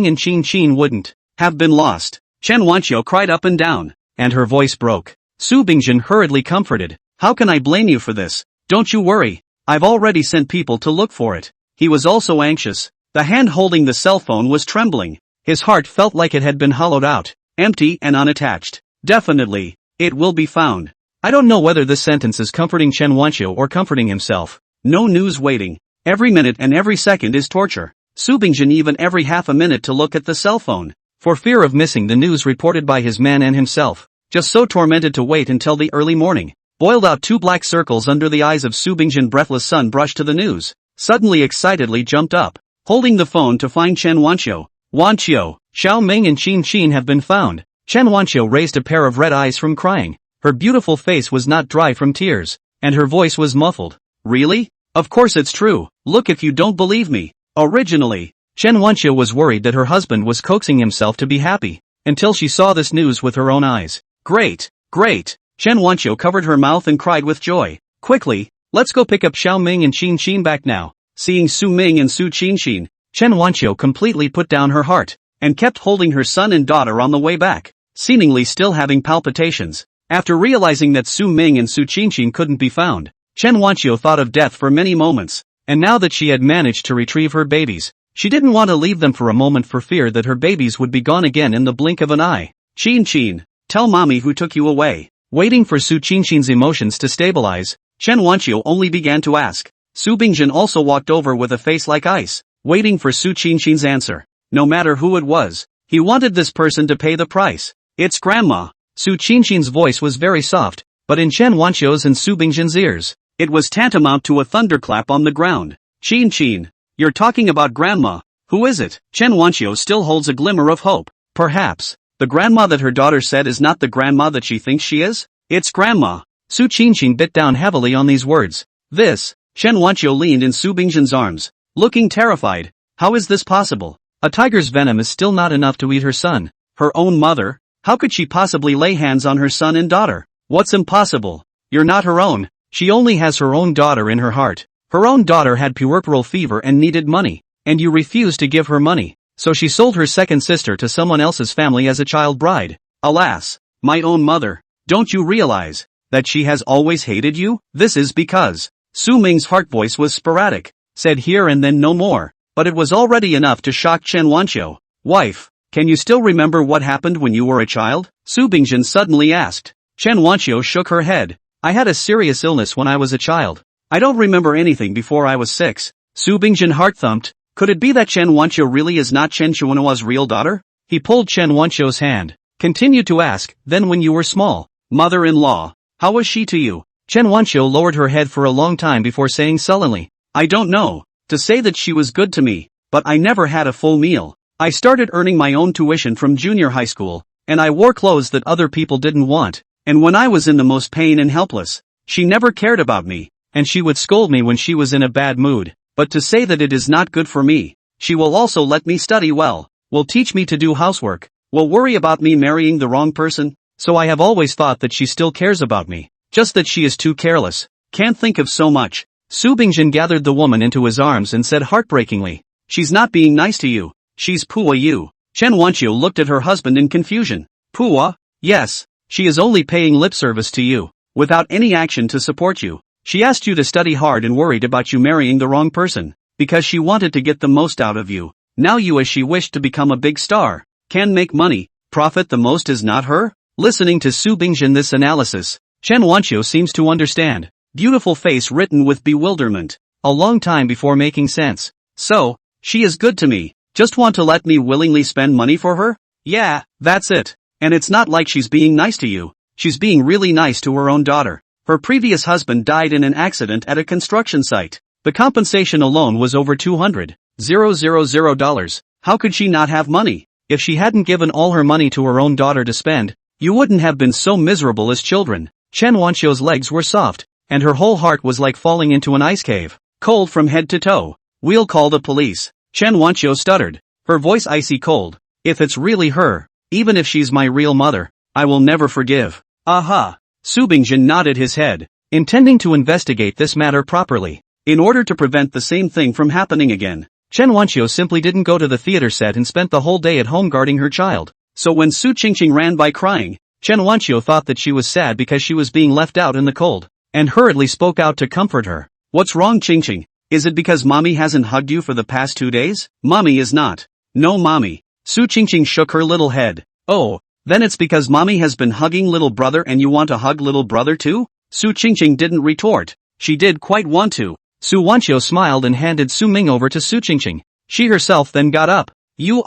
and Qin wouldn't. have been lost. Chen Wanqiu cried up and down, and her voice broke. Su Bingjin hurriedly comforted. How can I blame you for this? Don't you worry. I've already sent people to look for it. He was also anxious. The hand holding the cell phone was trembling. His heart felt like it had been hollowed out, empty and unattached. Definitely, it will be found. I don't know whether this sentence is comforting Chen Wanqiu or comforting himself. No news waiting. Every minute and every second is torture. Su Bingjin even every half a minute to look at the cell phone, for fear of missing the news reported by his man and himself. Just so tormented to wait until the early morning. Boiled out 2 black circles under the eyes of Su Bingjin. Breathless son brushed to the news. Suddenly excitedly jumped up, holding the phone to find Chen Wanqiu. Wanqiu, Xiao Ming and Qin Qin have been found. Chen Wanqiu raised a pair of red eyes from crying. Her beautiful face was not dry from tears, and her voice was muffled. Really? Of course it's true. Look if you don't believe me. Originally, Chen Wanqiu was worried that her husband was coaxing himself to be happy, until she saw this news with her own eyes. Great, great. Chen Wanqiu covered her mouth and cried with joy. Quickly, let's go pick up Xiao Ming and Qin Qin back now. Seeing Su Ming and Su Qin, Chen Wanqiu completely put down her heart, and kept holding her son and daughter on the way back, seemingly still having palpitations. After realizing that Su Ming and Su Qin couldn't be found, Chen Wanqiu thought of death for many moments, and now that she had managed to retrieve her babies, she didn't want to leave them for a moment for fear that her babies would be gone again in the blink of an eye. Qin, tell mommy who took you away. Waiting for Su Qin's emotions to stabilize, Chen Wanqiu only began to ask. Su Bingjin also walked over with a face like ice, waiting for Su Qin's answer. No matter who it was, he wanted this person to pay the price. It's grandma. Su Qin's voice was very soft, but in Chen Wanqiu's and Su Bingjin's ears, it was tantamount to a thunderclap on the ground. Qin, you're talking about grandma. Who is it? Chen Wanqiu still holds a glimmer of hope. Perhaps the grandma that her daughter said is not the grandma that she thinks she is? It's grandma. Su Qin bit down heavily on these words. Chen Wanqiu leaned in Su Bingjin's arms, looking terrified. How is this possible? A tiger's venom is still not enough to eat her son. Her own mother? How could she possibly lay hands on her son and daughter? What's impossible? You're not her own. She only has her own daughter in her heart. Her own daughter had puerperal fever and needed money, and you refused to give her money, so she sold her second sister to someone else's family as a child bride. Alas, my own mother. Don't you realize that she has always hated you? This is because Su Ming's heart voice was sporadic, said here and then no more, but it was already enough to shock Chen Wanqiu. Wife, can you still remember what happened when you were a child? Su Bingjin suddenly asked. Chen Wanqiu shook her head. I had a serious illness when I was a child. I don't remember anything before I was 6. Su Bingjin heart thumped. Could it be that Chen Wanqiu really is not Chen Chuanhua's real daughter? He pulled Chen Wanqiu's hand, continued to ask, then when you were small, mother-in-law, how was she to you? Chen Wanqiu lowered her head for a long time before saying sullenly, I don't know. To say that she was good to me, but I never had a full meal. I started earning my own tuition from junior high school, and I wore clothes that other people didn't want, and when I was in the most pain and helpless, she never cared about me, and she would scold me when she was in a bad mood. But to say that it is not good for me, she will also let me study well, will teach me to do housework, will worry about me marrying the wrong person, so I have always thought that she still cares about me, just that she is too careless, can't think of so much. Su Bingjin gathered the woman into his arms and said heartbreakingly, she's not being nice to you, she's Pua you. Chen Wanqiu looked at her husband in confusion. Pua? Yes, she is only paying lip service to you, without any action to support you. She asked you to study hard and worried about you marrying the wrong person, because she wanted to get the most out of you. Now you as she wished to become a big star, can make money, profit the most is not her? Listening to Su Bingjin this analysis, Chen Wanqiu seems to understand. Beautiful face written with bewilderment, a long time before making sense. So, she is good to me, just want to let me willingly spend money for her? Yeah, that's it. And it's not like she's being nice to you, she's being really nice to her own daughter. Her previous husband died in an accident at a construction site. The compensation alone was over $200,000. How could she not have money? If she hadn't given all her money to her own daughter to spend, you wouldn't have been so miserable as children. Chen Wanqiu's legs were soft, and her whole heart was like falling into an ice cave, cold from head to toe. We'll call the police. Chen Wanqiu stuttered, her voice icy cold. If it's really her, even if she's my real mother, I will never forgive. Aha! Su Bingjin nodded his head, intending to investigate this matter properly, in order to prevent the same thing from happening again. Chen Wanqiu simply didn't go to the theater set and spent the whole day at home guarding her child. So when Su Qingqing ran by crying, Chen Wanqiu thought that she was sad because she was being left out in the cold, and hurriedly spoke out to comfort her. What's wrong, Qingqing? Is it because mommy hasn't hugged you for the past 2 days? Mommy is not. No, mommy. Su Qingqing shook her little head. Oh, then it's because mommy has been hugging little brother and you want to hug little brother too? Su Qingqing didn't retort. She did quite want to. Su Wanqiu smiled and handed Su Ming over to Su Qingqing. She herself then got up. You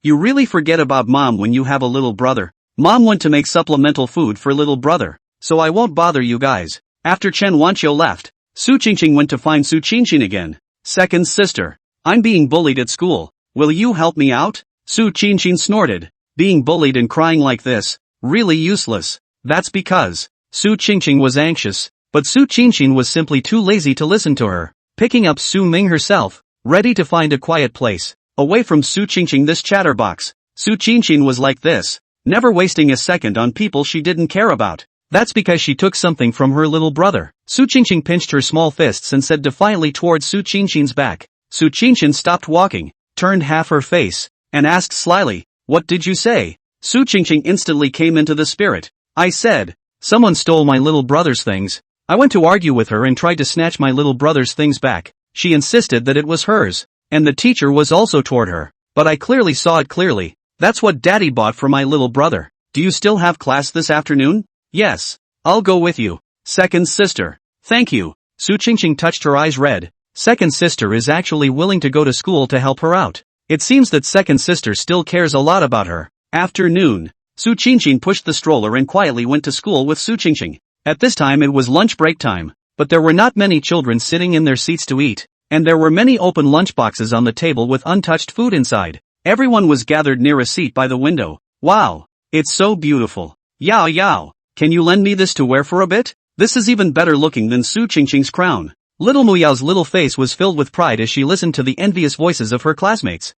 really forget about mom when you have a little brother. Mom went to make supplemental food for little brother, so I won't bother you guys. After Chen Wanqiu left, Su Qingqing went to find Su Qingqing again. Second sister. I'm being bullied at school. Will you help me out? Su Qingqing snorted. Being bullied and crying like this, really useless. That's because Su Qingqing was anxious, but Su Qingqing was simply too lazy to listen to her. Picking up Su Ming herself, ready to find a quiet place, away from Su Qingqing this chatterbox. Su Qingqing was like this, never wasting a second on people she didn't care about. That's because she took something from her little brother. Su Qingqing pinched her small fists and said defiantly towards Su Qingqing's back. Su Qingqing stopped walking, turned half her face, and asked slyly, "What did you say?" Su Qingqing instantly came into the spirit. I said, someone stole my little brother's things. I went to argue with her and tried to snatch my little brother's things back. She insisted that it was hers, and the teacher was also toward her. But I clearly saw it clearly. That's what daddy bought for my little brother. Do you still have class this afternoon? Yes. I'll go with you. Second sister. Thank you. Su Qingqing touched her eyes red. Second sister is actually willing to go to school to help her out. It seems that second sister still cares a lot about her. Afternoon. Su Qingqing pushed the stroller and quietly went to school with Su Qingqing. At this time it was lunch break time, but there were not many children sitting in their seats to eat, and there were many open lunchboxes on the table with untouched food inside. Everyone was gathered near a seat by the window. Wow, it's so beautiful. Yao Yao, can you lend me this to wear for a bit? This is even better looking than Su Qingqing's crown. Little Muyao's little face was filled with pride as she listened to the envious voices of her classmates.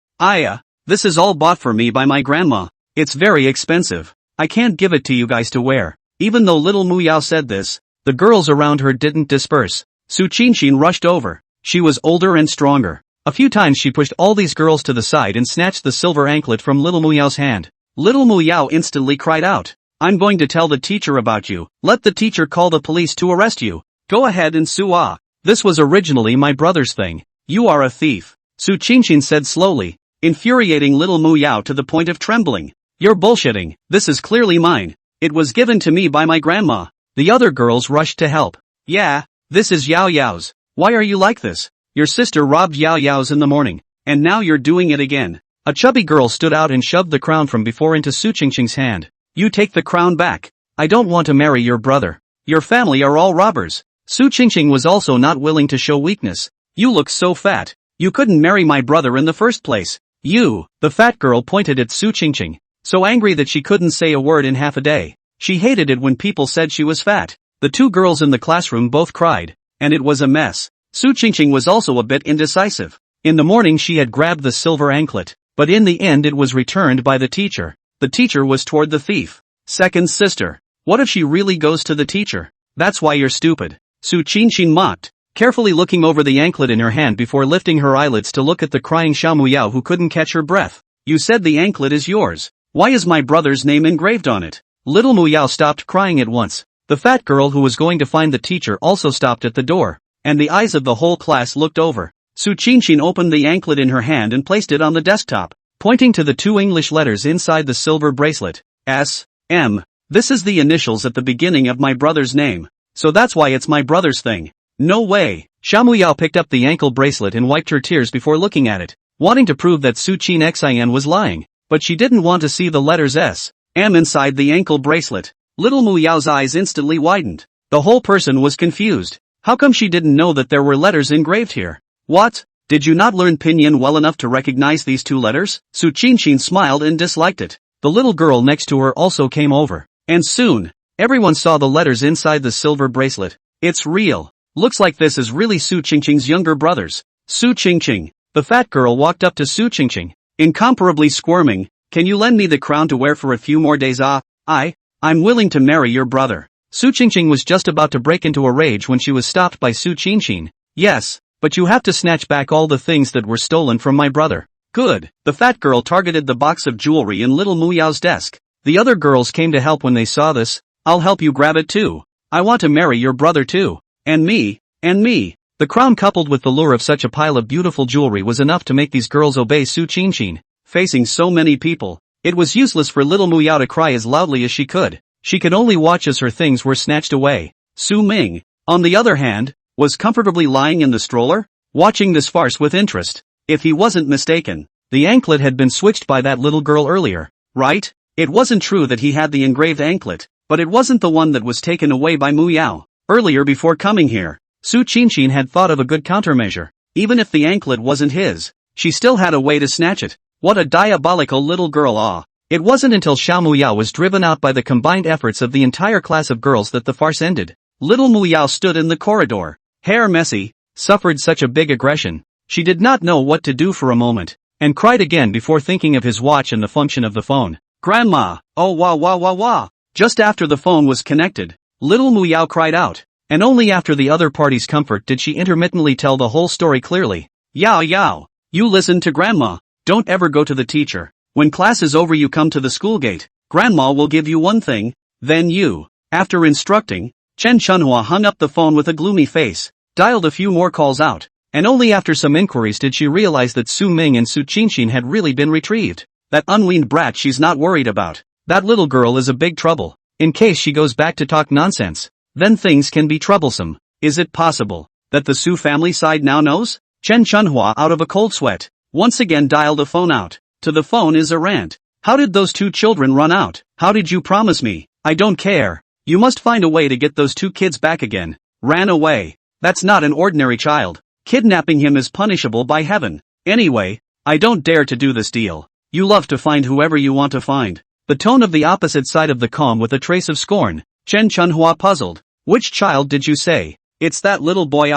This is all bought for me by my grandma. It's very expensive. I can't give it to you guys to wear. Even though little Muyao said this, the girls around her didn't disperse. Su Qingqing rushed over. She was older and stronger. A few times she pushed all these girls to the side and snatched the silver anklet from little Muyao's hand. Little Muyao instantly cried out, "I'm going to tell the teacher about you. Let the teacher call the police to arrest you. Go ahead and sue ah. This was originally my brother's thing. You are a thief," Su Qingqing said slowly, infuriating little Muyao to the point of trembling. "You're bullshitting. This is clearly mine. It was given to me by my grandma." The other girls rushed to help. "Yeah, this is Yao Yao's. Why are you like this? Your sister robbed Yao Yao's in the morning, and now you're doing it again." A chubby girl stood out and shoved the crown from before into Su Qingqing's hand. "You take the crown back. I don't want to marry your brother. Your family are all robbers." Su Qingqing was also not willing to show weakness. "You look so fat. You couldn't marry my brother in the first place." "You," the fat girl pointed at Su Qingqing, so angry that she couldn't say a word in half a day. She hated it when people said she was fat. The two girls in the classroom both cried, and it was a mess. Su Qingqing was also a bit indecisive. In the morning she had grabbed the silver anklet, but in the end it was returned by the teacher. The teacher was toward the thief. Second sister. What if she really goes to the teacher? That's why you're stupid. Su Qingqing mocked, carefully looking over the anklet in her hand before lifting her eyelids to look at the crying Xiao Muyao who couldn't catch her breath. "You said the anklet is yours. Why is my brother's name engraved on it?" Little Muyao stopped crying at once. The fat girl who was going to find the teacher also stopped at the door, and the eyes of the whole class looked over. Su Qingqing opened the anklet in her hand and placed it on the desktop, pointing to the two English letters inside the silver bracelet. S.M. This is the initials at the beginning of my brother's name, so that's why it's my brother's thing. No way. Xiao Muyao picked up the ankle bracelet and wiped her tears before looking at it, wanting to prove that Su Qingxian was lying, but she didn't want to see the letters S.M. inside the ankle bracelet. Little Muyao's eyes instantly widened. The whole person was confused. How come she didn't know that there were letters engraved here? What? Did you not learn pinyin well enough to recognize these two letters? Su Qingqing smiled and disliked it. The little girl next to her also came over, and soon, everyone saw the letters inside the silver bracelet. It's real. Looks like this is really Su Qingqing's younger brothers. Su Qingqing. The fat girl walked up to Su Qingqing, incomparably squirming. "Can you lend me the crown to wear for a few more days? I'm willing to marry your brother." Su Qingqing was just about to break into a rage when she was stopped by Su Qingqing. "Yes, but you have to snatch back all the things that were stolen from my brother. Good. The fat girl targeted the box of jewelry in little Mu Yao's desk. The other girls came to help when they saw this. I'll help you grab it too. I want to marry your brother too. And me. And me. The crown coupled with the lure of such a pile of beautiful jewelry was enough to make these girls obey Su Qinchin. Facing so many people, it was useless for little Mu Yao to cry as loudly as she could. She could only watch as her things were snatched away. Su Ming, on the other hand, was comfortably lying in the stroller, watching this farce with interest. If he wasn't mistaken, the anklet had been switched by that little girl earlier, right? It wasn't true that he had the engraved anklet, but it wasn't the one that was taken away by Mu Yao. Earlier before coming here, Su Qinchin had thought of a good countermeasure. Even if the anklet wasn't his, she still had a way to snatch it. What a diabolical little girl. It wasn't until Xiao Mu Yao was driven out by the combined efforts of the entire class of girls that the farce ended. Little Mu Yao stood in the corridor, hair messy, suffered such a big aggression. She did not know what to do for a moment, and cried again before thinking of his watch and the function of the phone. Grandma, oh wah wah wah wah. Just after the phone was connected, little Mu Yao cried out, and only after the other party's comfort did she intermittently tell the whole story clearly. Yao Yao, you listen to Grandma. Don't ever go to the teacher. When class is over you come to the school gate. Grandma will give you one thing, then you. After instructing, Chen Chunhua hung up the phone with a gloomy face, dialed a few more calls out, and only after some inquiries did she realize that Su Ming and Su Qinchin had really been retrieved. That unweaned brat she's not worried about. That little girl is a big trouble. In case she goes back to talk nonsense, then things can be troublesome. Is it possible that the Su family side now knows? Chen Chunhua, out of a cold sweat, once again dialed the phone out. To the phone is a rant. How did those two children run out? How did you promise me? I don't care. You must find a way to get those two kids back again. Ran away. That's not an ordinary child. Kidnapping him is punishable by heaven. Anyway, I don't dare to do this deal. You love to find whoever you want to find. The tone of the opposite side of the calm with a trace of scorn. Chen Chunhua puzzled. Which child did you say? It's that little boy.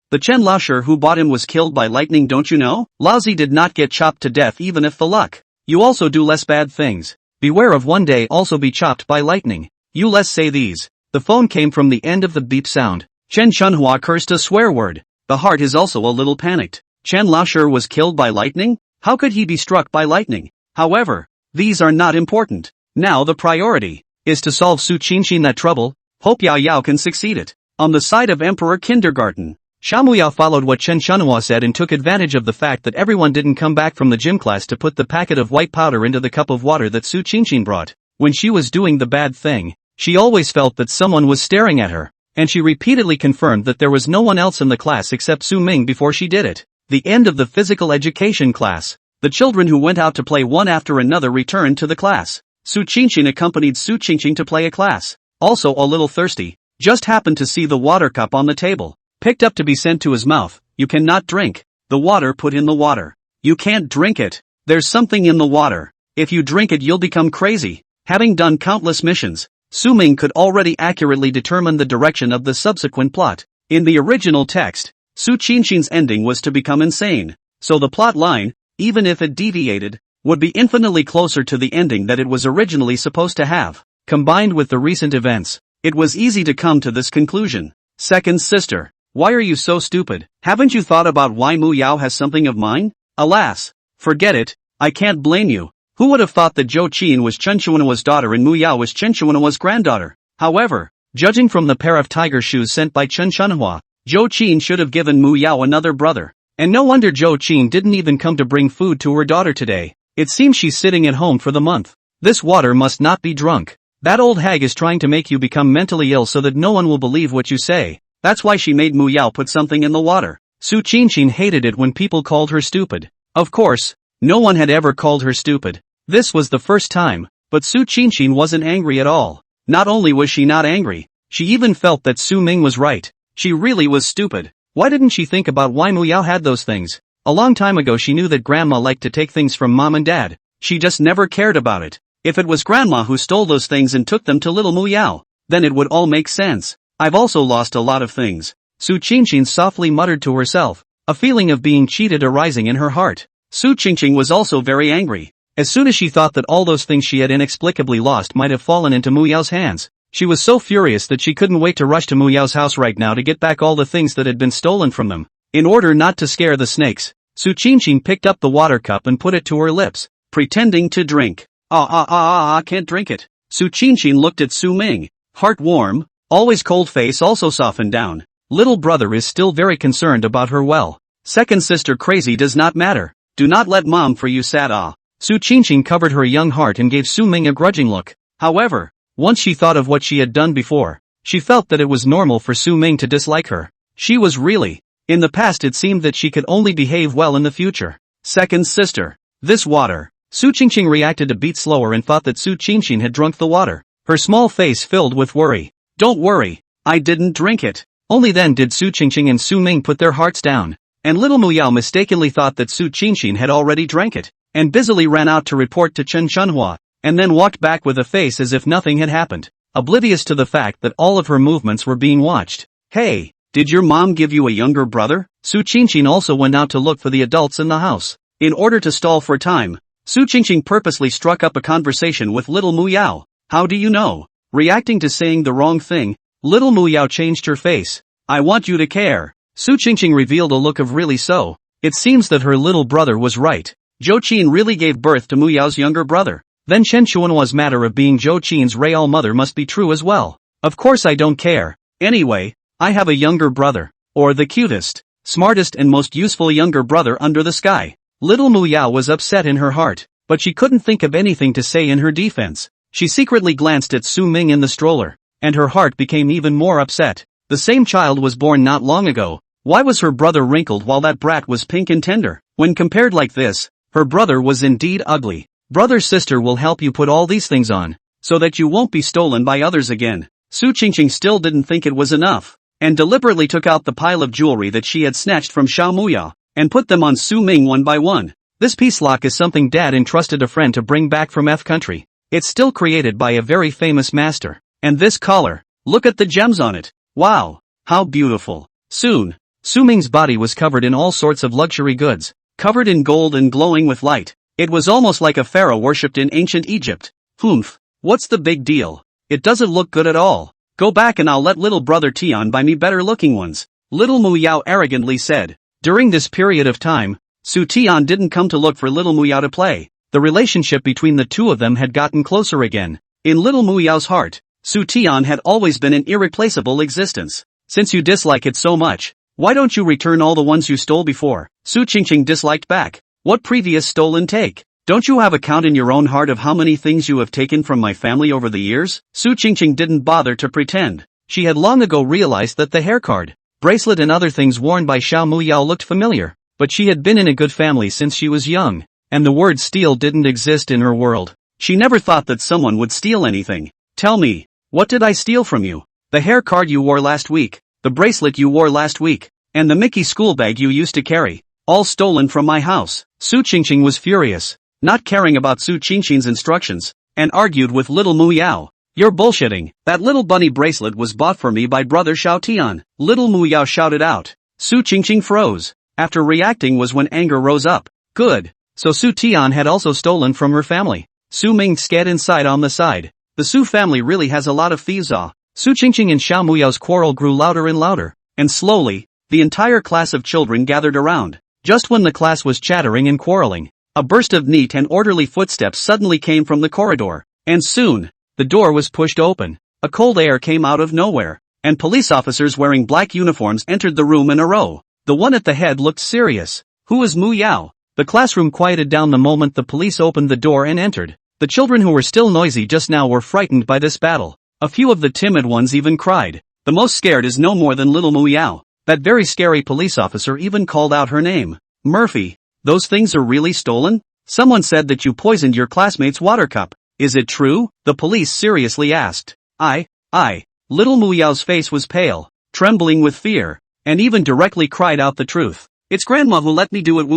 The Chen Laoshi who bought him was killed by lightning, don't you know? Laozi did not get chopped to death even if the luck. You also do less bad things. Beware of one day also be chopped by lightning. You less say these. The phone came from the end of the beep sound. Chen Chunhua cursed a swear word. The heart is also a little panicked. Chen Laoshi was killed by lightning? How could he be struck by lightning? However, these are not important. Now the priority is to solve Su Qinchin that trouble. Hope Yao Yao can succeed it. On the side of Emperor Kindergarten, Xiao Mu Yao followed what Chen Chunhua said and took advantage of the fact that everyone didn't come back from the gym class to put the packet of white powder into the cup of water that Su Qinchin brought. When she was doing the bad thing, she always felt that someone was staring at her, and she repeatedly confirmed that there was no one else in the class except Su Ming before she did it. The end of the physical education class. The children who went out to play one after another returned to the class. Su Qinchin accompanied Su Qinchin to play a class. Also a little thirsty, just happened to see the water cup on the table. Picked up to be sent to his mouth. You cannot drink the water, put in the water. You can't drink it. There's something in the water. If you drink it you'll become crazy. Having done countless missions, Su Ming could already accurately determine the direction of the subsequent plot. In the original text, Su Qinchin's ending was to become insane, so the plot line, even if it deviated, would be infinitely closer to the ending that it was originally supposed to have. Combined with the recent events, it was easy to come to this conclusion. Second sister. Why are you so stupid? Haven't you thought about why Mu Yao has something of mine? Alas, forget it, I can't blame you. Who would have thought that Zhou Qin was Chen Chuanhua's daughter and Mu Yao was Chen Chuanhua's granddaughter? However, judging from the pair of tiger shoes sent by Chen Chunhua, Zhou Qin should have given Mu Yao another brother. And no wonder Zhou Qin didn't even come to bring food to her daughter today. It seems she's sitting at home for the month. This water must not be drunk. That old hag is trying to make you become mentally ill so that no one will believe what you say. That's why she made Mu Yao put something in the water. Su Qinchin hated it when people called her stupid. Of course, no one had ever called her stupid. This was the first time, but Su Qinchin wasn't angry at all. Not only was she not angry, she even felt that Su Ming was right. She really was stupid. Why didn't she think about why Mu Yao had those things? A long time ago she knew that grandma liked to take things from mom and dad. She just never cared about it. If it was grandma who stole those things and took them to little Mu Yao, then it would all make sense. I've also lost a lot of things. Su Qinchin softly muttered to herself, a feeling of being cheated arising in her heart. Su Qinchin was also very angry. As soon as she thought that all those things she had inexplicably lost might have fallen into Mu Yao's hands, she was so furious that she couldn't wait to rush to Mu Yao's house right now to get back all the things that had been stolen from them. In order not to scare the snakes, Su Qingqing picked up the water cup and put it to her lips, pretending to drink. Can't drink it. Su Qingqing looked at Su Ming, heart warm, always cold face also softened down. Little brother is still very concerned about her well. Second sister crazy does not matter. Do not let mom for you sad Su Qingqing covered her young heart and gave Su Ming a grudging look. However, once she thought of what she had done before, she felt that it was normal for Su Ming to dislike her. She was really. In the past it seemed that she could only behave well in the future. Second sister. This water. Su Qingqing reacted a beat slower and thought that Su Qingqing had drunk the water. Her small face filled with worry. Don't worry. I didn't drink it. Only then did Su Qingqing and Su Ming put their hearts down. And little Mu Yao mistakenly thought that Su Qingqing had already drank it, and busily ran out to report to Chen Chunhua, and then walked back with a face as if nothing had happened, oblivious to the fact that all of her movements were being watched. Hey, did your mom give you a younger brother? Su Qingqing also went out to look for the adults in the house. In order to stall for time, Su Qingqing purposely struck up a conversation with little Mu Yao. How do you know? Reacting to saying the wrong thing, little Mu Yao changed her face. I want you to care. Su Qingqing revealed a look of really so. It seems that her little brother was right. Zhou Qin really gave birth to Mu Yao's younger brother. Then Chen Chuanhua's matter of being Zhou Qin's real mother must be true as well. Of course I don't care. Anyway, I have a younger brother. Or the cutest, smartest and most useful younger brother under the sky. Little Mu Yao was upset in her heart, but she couldn't think of anything to say in her defense. She secretly glanced at Su Ming in the stroller, and her heart became even more upset. The same child was born not long ago. Why was her brother wrinkled while that brat was pink and tender? When compared like this, her brother was indeed ugly. Brother's sister will help you put all these things on, so that you won't be stolen by others again. Su Qingqing still didn't think it was enough, and deliberately took out the pile of jewelry that she had snatched from Xiao Muya, and put them on Su Ming one by one. This piece lock is something Dad entrusted a friend to bring back from F country. It's still created by a very famous master. And this collar, look at the gems on it. Wow, how beautiful. Soon, Su Ming's body was covered in all sorts of luxury goods, covered in gold and glowing with light. It was almost like a pharaoh worshipped in ancient Egypt. Humph, what's the big deal? It doesn't look good at all. Go back and I'll let little brother Tian buy me better looking ones. Little Mu Yao arrogantly said. During this period of time, Su Tian didn't come to look for little Mu Yao to play. The relationship between the two of them had gotten closer again. In little Mu Yao's heart, Su Tian had always been an irreplaceable existence. Since you dislike it so much, why don't you return all the ones you stole before? Su Qingqing disliked back. What previous stolen take? Don't you have a count in your own heart of how many things you have taken from my family over the years? Su Qingqing didn't bother to pretend. She had long ago realized that the hair card, bracelet and other things worn by Xiao Mu Yao looked familiar, but she had been in a good family since she was young, and the word steal didn't exist in her world. She never thought that someone would steal anything. Tell me, what did I steal from you? The hair card you wore last week, the bracelet you wore last week, and the Mickey school bag you used to carry, all stolen from my house. Su Qingqing was furious, not caring about Su Qingqing's instructions, and argued with little Mu Yao. You're bullshitting. That little bunny bracelet was bought for me by brother Xiao Tian. Little Mu Yao shouted out. Su Qingqing froze. After reacting was when anger rose up. Good. So Su Tian had also stolen from her family. Su Ming scat inside on the side. The Su family really has a lot of thieves. Su Qingqing and Xiao Muyao's quarrel grew louder and louder, and slowly, the entire class of children gathered around. Just when the class was chattering and quarreling, a burst of neat and orderly footsteps suddenly came from the corridor, and soon, the door was pushed open. A cold air came out of nowhere, and police officers wearing black uniforms entered the room in a row. The one at the head looked serious. Who is Mu Yao? The classroom quieted down the moment the police opened the door and entered. The children who were still noisy just now were frightened by this battle. A few of the timid ones even cried. The most scared is no more than little Mu Yao. That very scary police officer even called out her name. Murphy, those things are really stolen? Someone said that you poisoned your classmate's water cup. Is it true? The police seriously asked. Little Mu Yao's face was pale, trembling with fear, and even directly cried out the truth. It's grandma who let me do it.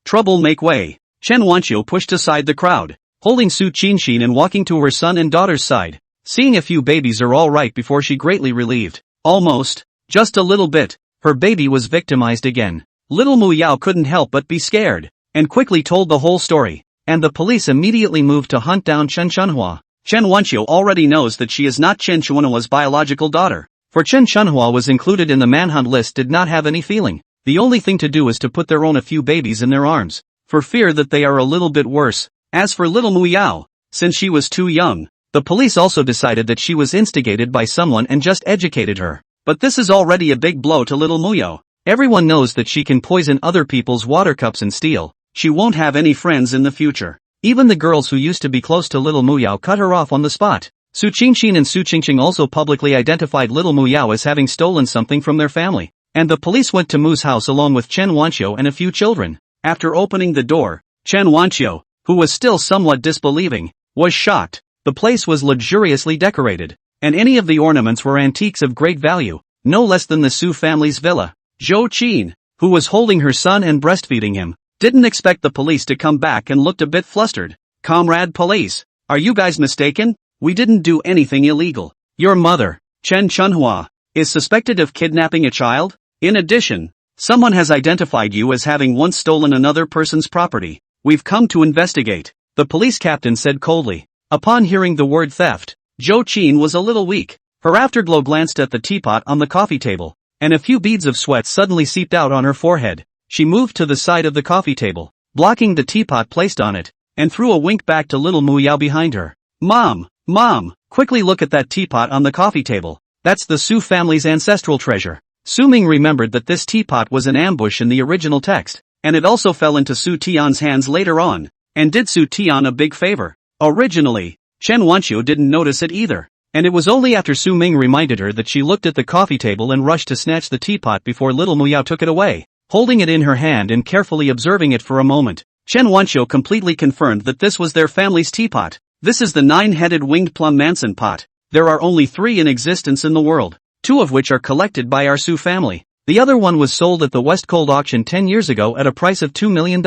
Trouble make way. Chen Wanqiu pushed aside the crowd, holding Su Qingqing and walking to her son and daughter's side. Seeing a few babies are all right before she greatly relieved. Almost. Just a little bit. Her baby was victimized again. Little Mu Yao couldn't help but be scared, and quickly told the whole story, and the police immediately moved to hunt down Chen Chunhua. Chen Wanqiu already knows that she is not Chen Chuanhua's biological daughter. For Chen Chunhua was included in the manhunt list did not have any feeling. The only thing to do is to put their own a few babies in their arms, for fear that they are a little bit worse. As for little Mu Yao, since she was too young, the police also decided that she was instigated by someone and just educated her. But this is already a big blow to little Mu Yao. Everyone knows that she can poison other people's water cups and steal. She won't have any friends in the future. Even the girls who used to be close to little Mu Yao cut her off on the spot. Su Qingqing and Su Qingqing also publicly identified little Mu Yao as having stolen something from their family. And the police went to Mu's house along with Chen Wanqiu and a few children. After opening the door, Chen Wanqiu, who was still somewhat disbelieving, was shocked. The place was luxuriously decorated, and any of the ornaments were antiques of great value, no less than the Su family's villa. Zhou Qin, who was holding her son and breastfeeding him, didn't expect the police to come back and looked a bit flustered. "Comrade police, are you guys mistaken? We didn't do anything illegal. Your mother, Chen Chunhua, is suspected of kidnapping a child. In addition, someone has identified you as having once stolen another person's property. We've come to investigate," the police captain said coldly. Upon hearing the word theft, Zhou Qin was a little weak. Her afterglow glanced at the teapot on the coffee table, and a few beads of sweat suddenly seeped out on her forehead. She moved to the side of the coffee table, blocking the teapot placed on it, and threw a wink back to little Mu Yao behind her. Mom, quickly look at that teapot on the coffee table. That's the Su family's ancestral treasure." Su Ming remembered that this teapot was an ambush in the original text, and it also fell into Su Tian's hands later on, and did Su Tian a big favor. Originally, Chen Wanqiu didn't notice it either, and it was only after Su Ming reminded her that she looked at the coffee table and rushed to snatch the teapot before little Mu Yao took it away. Holding it in her hand and carefully observing it for a moment, Chen Wanqiu completely confirmed that this was their family's teapot. This is the 9-headed winged plum Manson pot. There are only 3 in existence in the world, 2 of which are collected by our Su family. The other one was sold at the West Cold auction 10 years ago at a price of $2 million.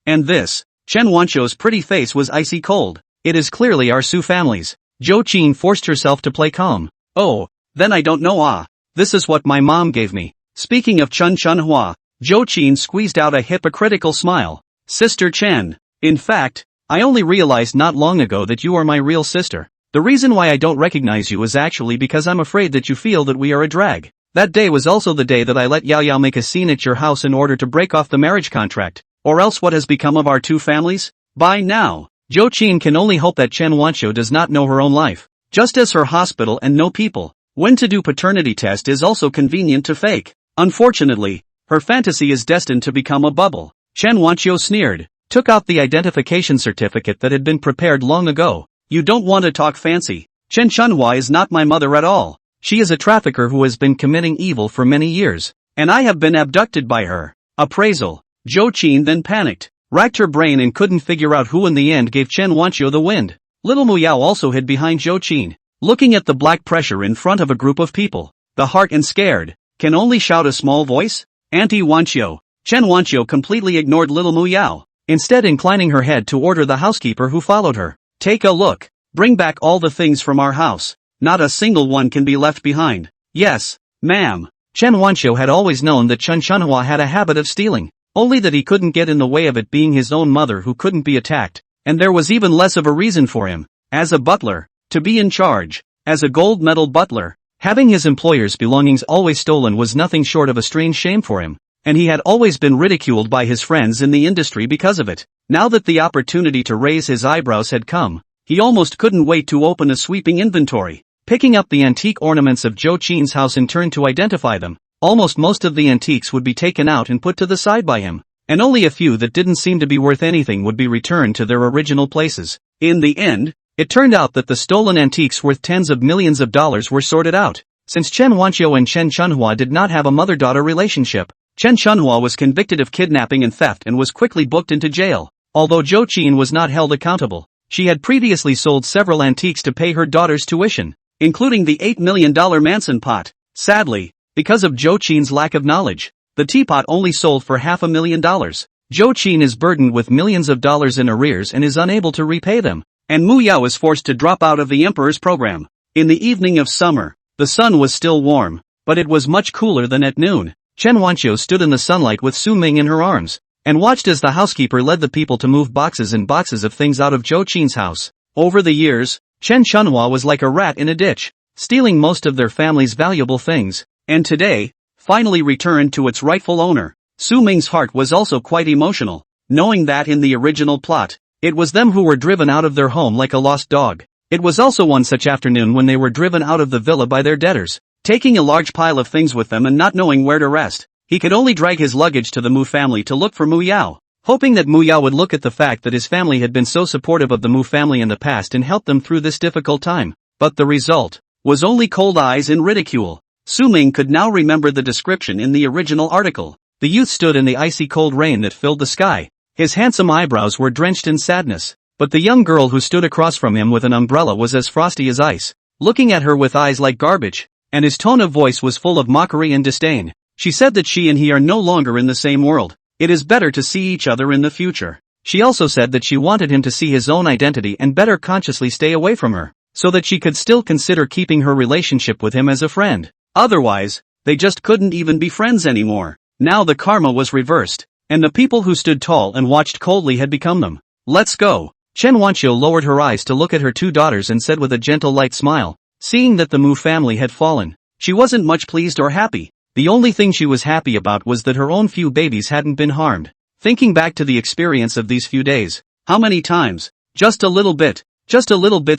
And this, Chen Wanqiu's pretty face was icy cold. It is clearly our Su family's. Zhou Qin forced herself to play calm. "Oh, then I don't know. This is what my mom gave me." Speaking of Chen Chunhua, Zhou Qin squeezed out a hypocritical smile. "Sister Chen, in fact, I only realized not long ago that you are my real sister. The reason why I don't recognize you is actually because I'm afraid that you feel that we are a drag. That day was also the day that I let Yao Yao make a scene at your house in order to break off the marriage contract. Or else what has become of our 2 families? By now, Zhou Qin can only hope that Chen Wanqiu does not know her own life. Just as her hospital and no people, when to do paternity test is also convenient to fake. Unfortunately, her fantasy is destined to become a bubble." Chen Wanqiu sneered, took out the identification certificate that had been prepared long ago. "You don't want to talk fancy. Chen Chunhua is not my mother at all. She is a trafficker who has been committing evil for many years, and I have been abducted by her." Appraisal. Zhou Qin then panicked, racked her brain and couldn't figure out who in the end gave Chen Wanqiu the wind. Little Mu Yao also hid behind Zhou Qin, looking at the black pressure in front of a group of people. The heart and scared, can only shout a small voice? "Auntie Wanqiu." Chen Wanqiu completely ignored little Mu Yao, instead inclining her head to order the housekeeper who followed her. "Take a look. Bring back all the things from our house. Not a single one can be left behind." "Yes, ma'am." Chen Wanqiu had always known that Chen Chunhua had a habit of stealing, only that he couldn't get in the way of it being his own mother who couldn't be attacked, and there was even less of a reason for him, as a butler, to be in charge. As a gold medal butler, having his employer's belongings always stolen was nothing short of a strange shame for him, and he had always been ridiculed by his friends in the industry because of it. Now that the opportunity to raise his eyebrows had come, he almost couldn't wait to open a sweeping inventory, picking up the antique ornaments of Zhou Qin's house in turn to identify them. Almost most of the antiques would be taken out and put to the side by him, and only a few that didn't seem to be worth anything would be returned to their original places. In the end, it turned out that the stolen antiques worth tens of millions of dollars were sorted out. Since Chen Wanqiu and Chen Chunhua did not have a mother-daughter relationship, Chen Chunhua was convicted of kidnapping and theft and was quickly booked into jail. Although Zhou Qin was not held accountable, she had previously sold several antiques to pay her daughter's tuition, including the $8 million Manson pot. Sadly, because of Zhou Qin's lack of knowledge, the teapot only sold for $500,000. Zhou Qin is burdened with millions of dollars in arrears and is unable to repay them, and Mu Yao is forced to drop out of the emperor's program. In the evening of summer, the sun was still warm, but it was much cooler than at noon. Chen Wanqiu stood in the sunlight with Su Ming in her arms, and watched as the housekeeper led the people to move boxes and boxes of things out of Zhou Qin's house. Over the years, Chen Chunhua was like a rat in a ditch. stealing most of their family's valuable things, and today, finally returned to its rightful owner. Su Ming's heart was also quite emotional, knowing that in the original plot, it was them who were driven out of their home like a lost dog. It was also one such afternoon when they were driven out of the villa by their debtors, taking a large pile of things with them and not knowing where to rest. He could only drag his luggage to the Mu family to look for Mu Yao, hoping that Mu Yao would look at the fact that his family had been so supportive of the Mu family in the past and help them through this difficult time. But the result was only cold eyes and ridicule. Su Ming could now remember the description in the original article. The youth stood in the icy cold rain that filled the sky. His handsome eyebrows were drenched in sadness, but the young girl who stood across from him with an umbrella was as frosty as ice, looking at her with eyes like garbage, and his tone of voice was full of mockery and disdain. She said that she and he are no longer in the same world. It is better to see each other in the future. She also said that she wanted him to see his own identity and better consciously stay away from her, so that she could still consider keeping her relationship with him as a friend. Otherwise, they just couldn't even be friends anymore. Now the karma was reversed, and the people who stood tall and watched coldly had become them. Let's go. Chen Wanqiu lowered her eyes to look at her two daughters and said with a gentle light smile, seeing that the Mu family had fallen. She wasn't much pleased or happy. The only thing she was happy about was that her own few babies hadn't been harmed. Thinking back to the experience of these few days, how many times? Just a little bit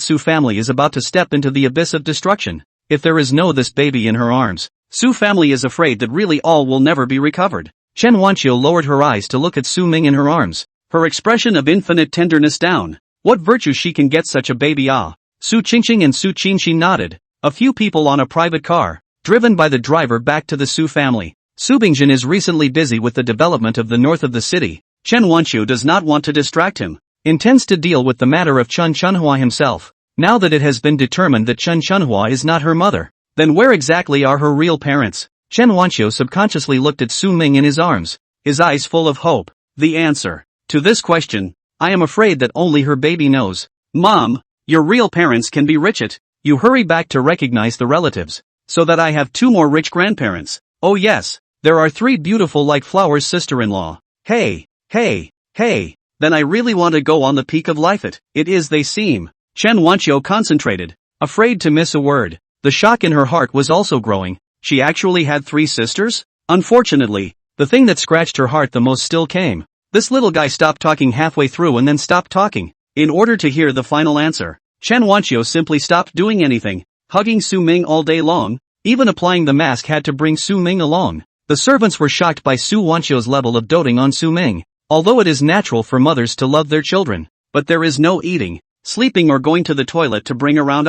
Su family is about to step into the abyss of destruction. If there is no this baby in her arms, Su family is afraid that really all will never be recovered. Chen Wanqiu lowered her eyes to look at Su Ming in her arms, her expression of infinite tenderness down. What virtue she can get such a baby? Su Qingqing and Su Qinxi nodded. A few people on a private car, driven by the driver back to the Su family. Su Bingjin is recently busy with the development of the north of the city. Chen Wanqiu does not want to distract him, intends to deal with the matter of Chen Chunhua himself. Now that it has been determined that Chen Chunhua is not her mother, then where exactly are her real parents? Chen Wanqiu subconsciously looked at Su Ming in his arms, his eyes full of hope. The answer to this question, I am afraid that only her baby knows. Mom, your real parents can be rich. You hurry back to recognize the relatives, so that I have two more rich grandparents. Oh yes, there are three beautiful like flowers sister-in-law. Hey, then I really want to go on the peak of life. It is they seem. Chen Wanqiu concentrated, afraid to miss a word. The shock in her heart was also growing. She actually had three sisters? Unfortunately, the thing that scratched her heart the most still came. This little guy stopped talking halfway through and then stopped talking. In order to hear the final answer, Chen Wanqiu simply stopped doing anything, hugging Su Ming all day long. Even applying the mask had to bring Su Ming along. The servants were shocked by Su Wanqiu's level of doting on Su Ming. Although it is natural for mothers to love their children, but there is no eating, sleeping or going to the toilet to bring around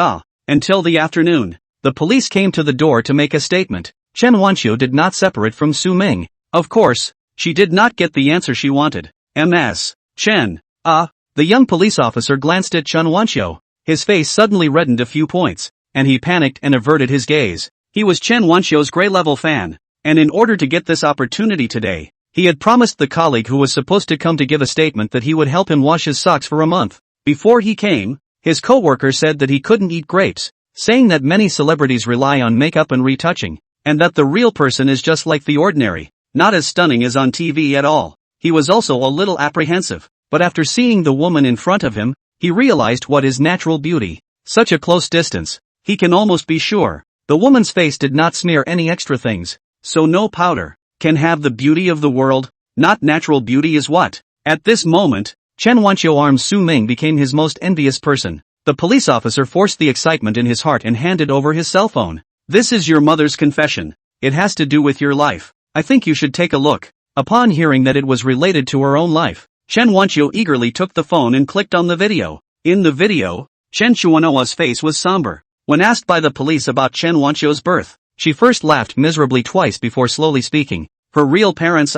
until the afternoon. The police came to the door to make a statement. Chen Wanqiu did not separate from Su Ming. Of course, she did not get the answer she wanted. Ms. Chen. The young police officer glanced at Chen Wanqiu. His face suddenly reddened a few points, and he panicked and averted his gaze. He was Chen Wanqiu's grade-level fan, and in order to get this opportunity today, he had promised the colleague who was supposed to come to give a statement that he would help him wash his socks for a month. Before he came, his co-worker said that he couldn't eat grapes, saying that many celebrities rely on makeup and retouching, and that the real person is just like the ordinary, not as stunning as on TV at all. He was also a little apprehensive, but after seeing the woman in front of him, he realized what is natural beauty. Such a close distance, he can almost be sure. The woman's face did not smear any extra things, so no powder can have the beauty of the world. Not natural beauty is what? At this moment, Chen Wanqiu arms Su Ming became his most envious person. The police officer forced the excitement in his heart and handed over his cell phone. This is your mother's confession. It has to do with your life. I think you should take a look. Upon hearing that it was related to her own life, Chen Wanqiu eagerly took the phone and clicked on the video. In the video, Chen Chuanua's face was somber. When asked by the police about Chen Wanqiu's birth, she first laughed miserably twice before slowly speaking. Her real parents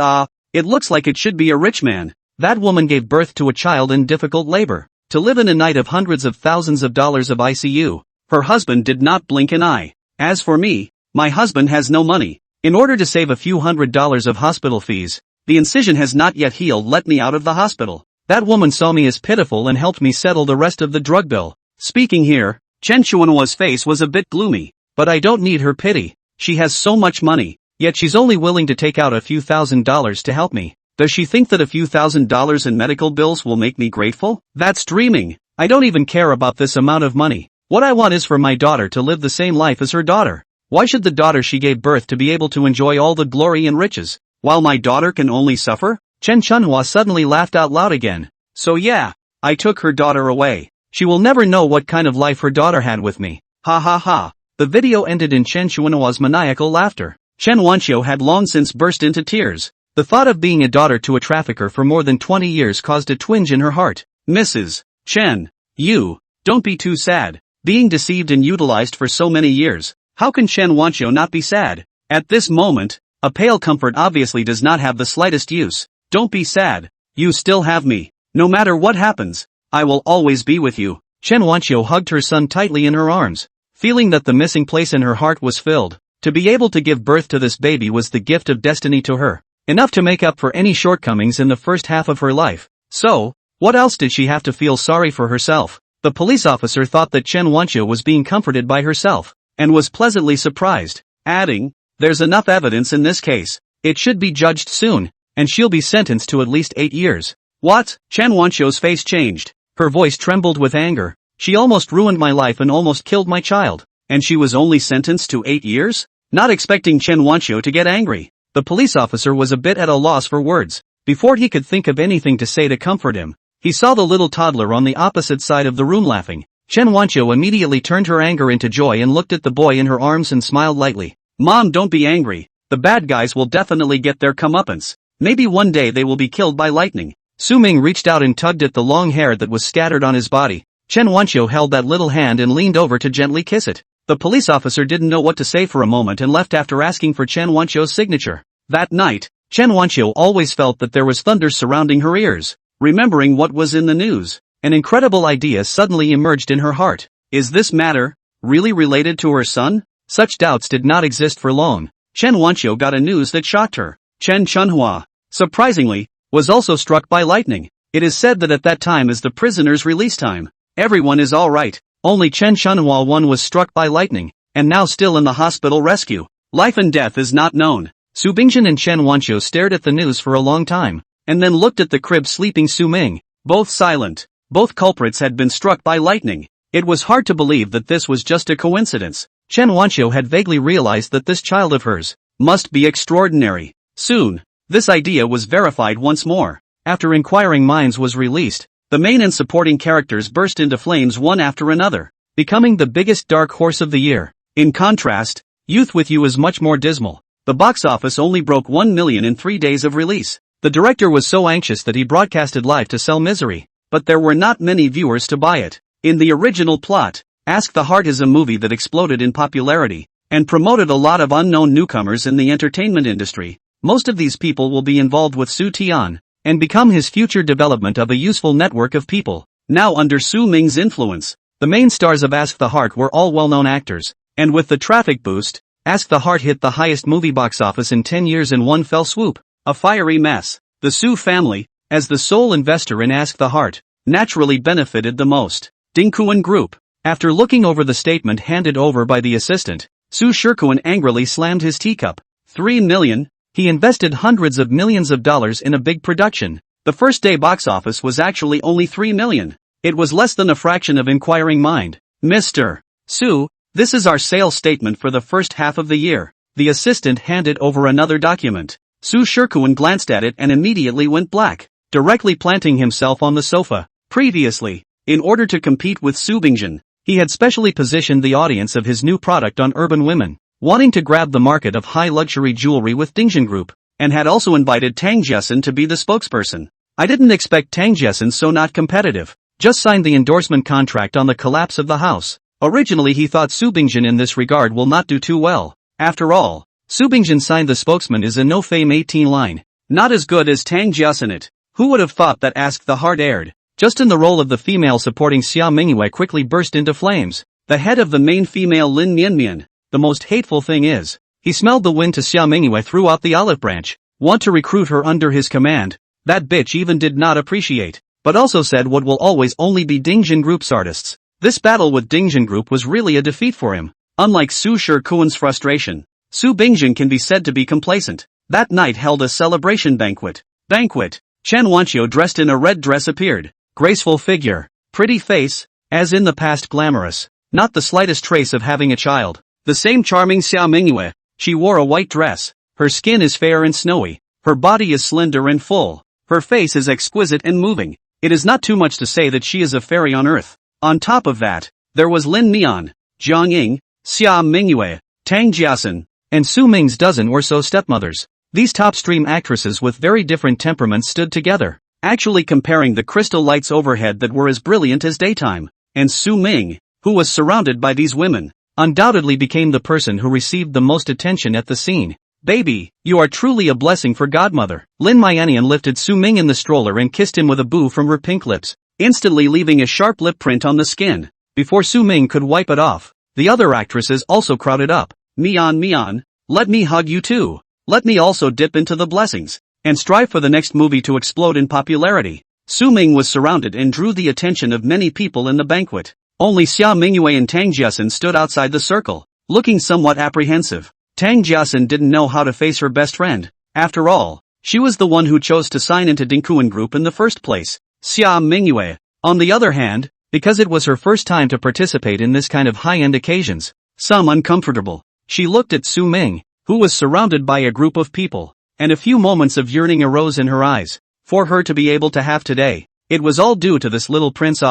it looks like it should be a rich man. That woman gave birth to a child in difficult labor, to live in a night of hundreds of thousands of dollars of ICU. Her husband did not blink an eye. As for me, my husband has no money. In order to save a few $100s of hospital fees, the incision has not yet healed. Let me out of the hospital. That woman saw me as pitiful and helped me settle the rest of the drug bill. Speaking here, Chen Chuanua's face was a bit gloomy. But I don't need her pity. She has so much money, yet she's only willing to take out a few $1,000s to help me. Does she think that a few $1,000s in medical bills will make me grateful? That's dreaming. I don't even care about this amount of money. What I want is for my daughter to live the same life as her daughter. Why should the daughter she gave birth to be able to enjoy all the glory and riches, while my daughter can only suffer? Chen Chunhua suddenly laughed out loud again. So yeah, I took her daughter away. She will never know what kind of life her daughter had with me. Ha ha ha. The video ended in Chen Chunhua's maniacal laughter. Chen Wanqiu had long since burst into tears. The thought of being a daughter to a trafficker for more than 20 years caused a twinge in her heart. Mrs. Chen, don't be too sad. Being deceived and utilized for so many years, how can Chen Wanqiu not be sad? At this moment, a pale comfort obviously does not have the slightest use. Don't be sad. You still have me. No matter what happens, I will always be with you. Chen Wanqiu hugged her son tightly in her arms, feeling that the missing place in her heart was filled. To be able to give birth to this baby was the gift of destiny to her, enough to make up for any shortcomings in the first half of her life. So, what else did she have to feel sorry for herself? The police officer thought that Chen Wanqiu was being comforted by herself, and was pleasantly surprised, adding, "There's enough evidence in this case. It should be judged soon, and she'll be sentenced to at least 8 years. What? Chen Wanqiu's face changed. Her voice trembled with anger. She almost ruined my life and almost killed my child, and she was only sentenced to 8 years? Not expecting Chen Wanqiu to get angry, the police officer was a bit at a loss for words. Before he could think of anything to say to comfort him, he saw the little toddler on the opposite side of the room laughing. Chen Wanqiu immediately turned her anger into joy and looked at the boy in her arms and smiled lightly. Mom, don't be angry. The bad guys will definitely get their comeuppance. Maybe one day they will be killed by lightning. Su Ming reached out and tugged at the long hair that was scattered on his body. Chen Wanqiu held that little hand and leaned over to gently kiss it. The police officer didn't know what to say for a moment and left after asking for Chen Wanqiu's signature. That night, Chen Wanqiu always felt that there was thunder surrounding her ears. Remembering what was in the news, an incredible idea suddenly emerged in her heart. Is this matter really related to her son? Such doubts did not exist for long. Chen Wanqiu got a news that shocked her. Chen Chunhua, surprisingly, was also struck by lightning. It is said that at that time is the prisoner's release time. Everyone is alright. Only Chen Chunhua one was struck by lightning, and now still in the hospital rescue. Life and death is not known. Su Bingjin and Chen Wanqiu stared at the news for a long time, and then looked at the crib sleeping Su Ming, both silent. Both culprits had been struck by lightning. It was hard to believe that this was just a coincidence. Chen Wanqiu had vaguely realized that this child of hers must be extraordinary. Soon, this idea was verified once more. After Inquiring Minds was released, the main and supporting characters burst into flames one after another, becoming the biggest dark horse of the year. In contrast, Youth with You is much more dismal. The box office only broke 1 million in 3 days of release. The director was so anxious that he broadcasted live to sell misery, but there were not many viewers to buy it. In the original plot, Ask the Heart is a movie that exploded in popularity, and promoted a lot of unknown newcomers in the entertainment industry. Most of these people will be involved with Su Tian, and become his future development of a useful network of people. Now under Su Ming's influence, the main stars of Ask the Heart were all well-known actors, and with the traffic boost, Ask the Heart hit the highest movie box office in 10 years in one fell swoop. A fiery mess. The Su family, as the sole investor in Ask the Heart, naturally benefited the most. Dingkuan Group. After looking over the statement handed over by the assistant, Su Shikuan angrily slammed his teacup. 3 million? He invested hundreds of millions of dollars in a big production. The first day box office was actually only 3 million. It was less than a fraction of Inquiring Mind. Mr. Su, this is our sales statement for the first half of the year. The assistant handed over another document. Su Shikuan glanced at it and immediately went black, directly planting himself on the sofa. Previously, in order to compete with Su Bingjin, he had specially positioned the audience of his new product on urban women, wanting to grab the market of high-luxury jewelry with Dingjin Group, and had also invited Tang Jiesin to be the spokesperson. I didn't expect Tang Jiesin so not competitive. Just signed the endorsement contract on the collapse of the house. Originally he thought Su Bingjin in this regard will not do too well. After all, Su Bingjin signed the spokesman is a no-fame 18 line. Not as good as Tang Jiesin it. Who would have thought that Ask the Heart aired? Just in the role of the female supporting Xia Mingyue quickly burst into flames. The head of the main female Lin Mianmian. The most hateful thing is, he smelled the wind to Xia Mingyue throughout the olive branch. Want to recruit her under his command. That bitch even did not appreciate, but also said what will always only be Dingjin Group's artists. This battle with Dingjin Group was really a defeat for him. Unlike Su Shikuan's frustration, Su Bingjin can be said to be complacent. That night held a celebration banquet. Chen Wanqiu dressed in a red dress appeared. Graceful figure, pretty face, as in the past glamorous. not the slightest trace of having a child. The same charming Xiao Mingyue. She wore a white dress. Her skin is fair and snowy. Her body is slender and full. Her face is exquisite and moving. It is not too much to say that she is a fairy on earth. On top of that, there was Lin Nian, Jiang Ying, Xia Mingyue, Tang Jiasen, and Su Ming's dozen or so stepmothers. These top-stream actresses with very different temperaments stood together, actually comparing the crystal lights overhead that were as brilliant as daytime. And Su Ming, who was surrounded by these women, undoubtedly became the person who received the most attention at the scene. Baby, you are truly a blessing for godmother. Lin Mianian lifted Su Ming in the stroller and kissed him with a boo from her pink lips, instantly leaving a sharp lip print on the skin. Before Su Ming could wipe it off, the other actresses also crowded up. Mian, let me hug you too. Let me also dip into the blessings, and strive for the next movie to explode in popularity. Su Ming was surrounded and drew the attention of many people in the banquet. Only Xia Mingyue and Tang Jiasen stood outside the circle, looking somewhat apprehensive. Tang Jiasen didn't know how to face her best friend. After all, she was the one who chose to sign into Dingkuan Group in the first place. Xia Mingyue, on the other hand, because it was her first time to participate in this kind of high-end occasions, some uncomfortable, she looked at Su Ming, who was surrounded by a group of people, and a few moments of yearning arose in her eyes. For her to be able to have today, it was all due to this little prince.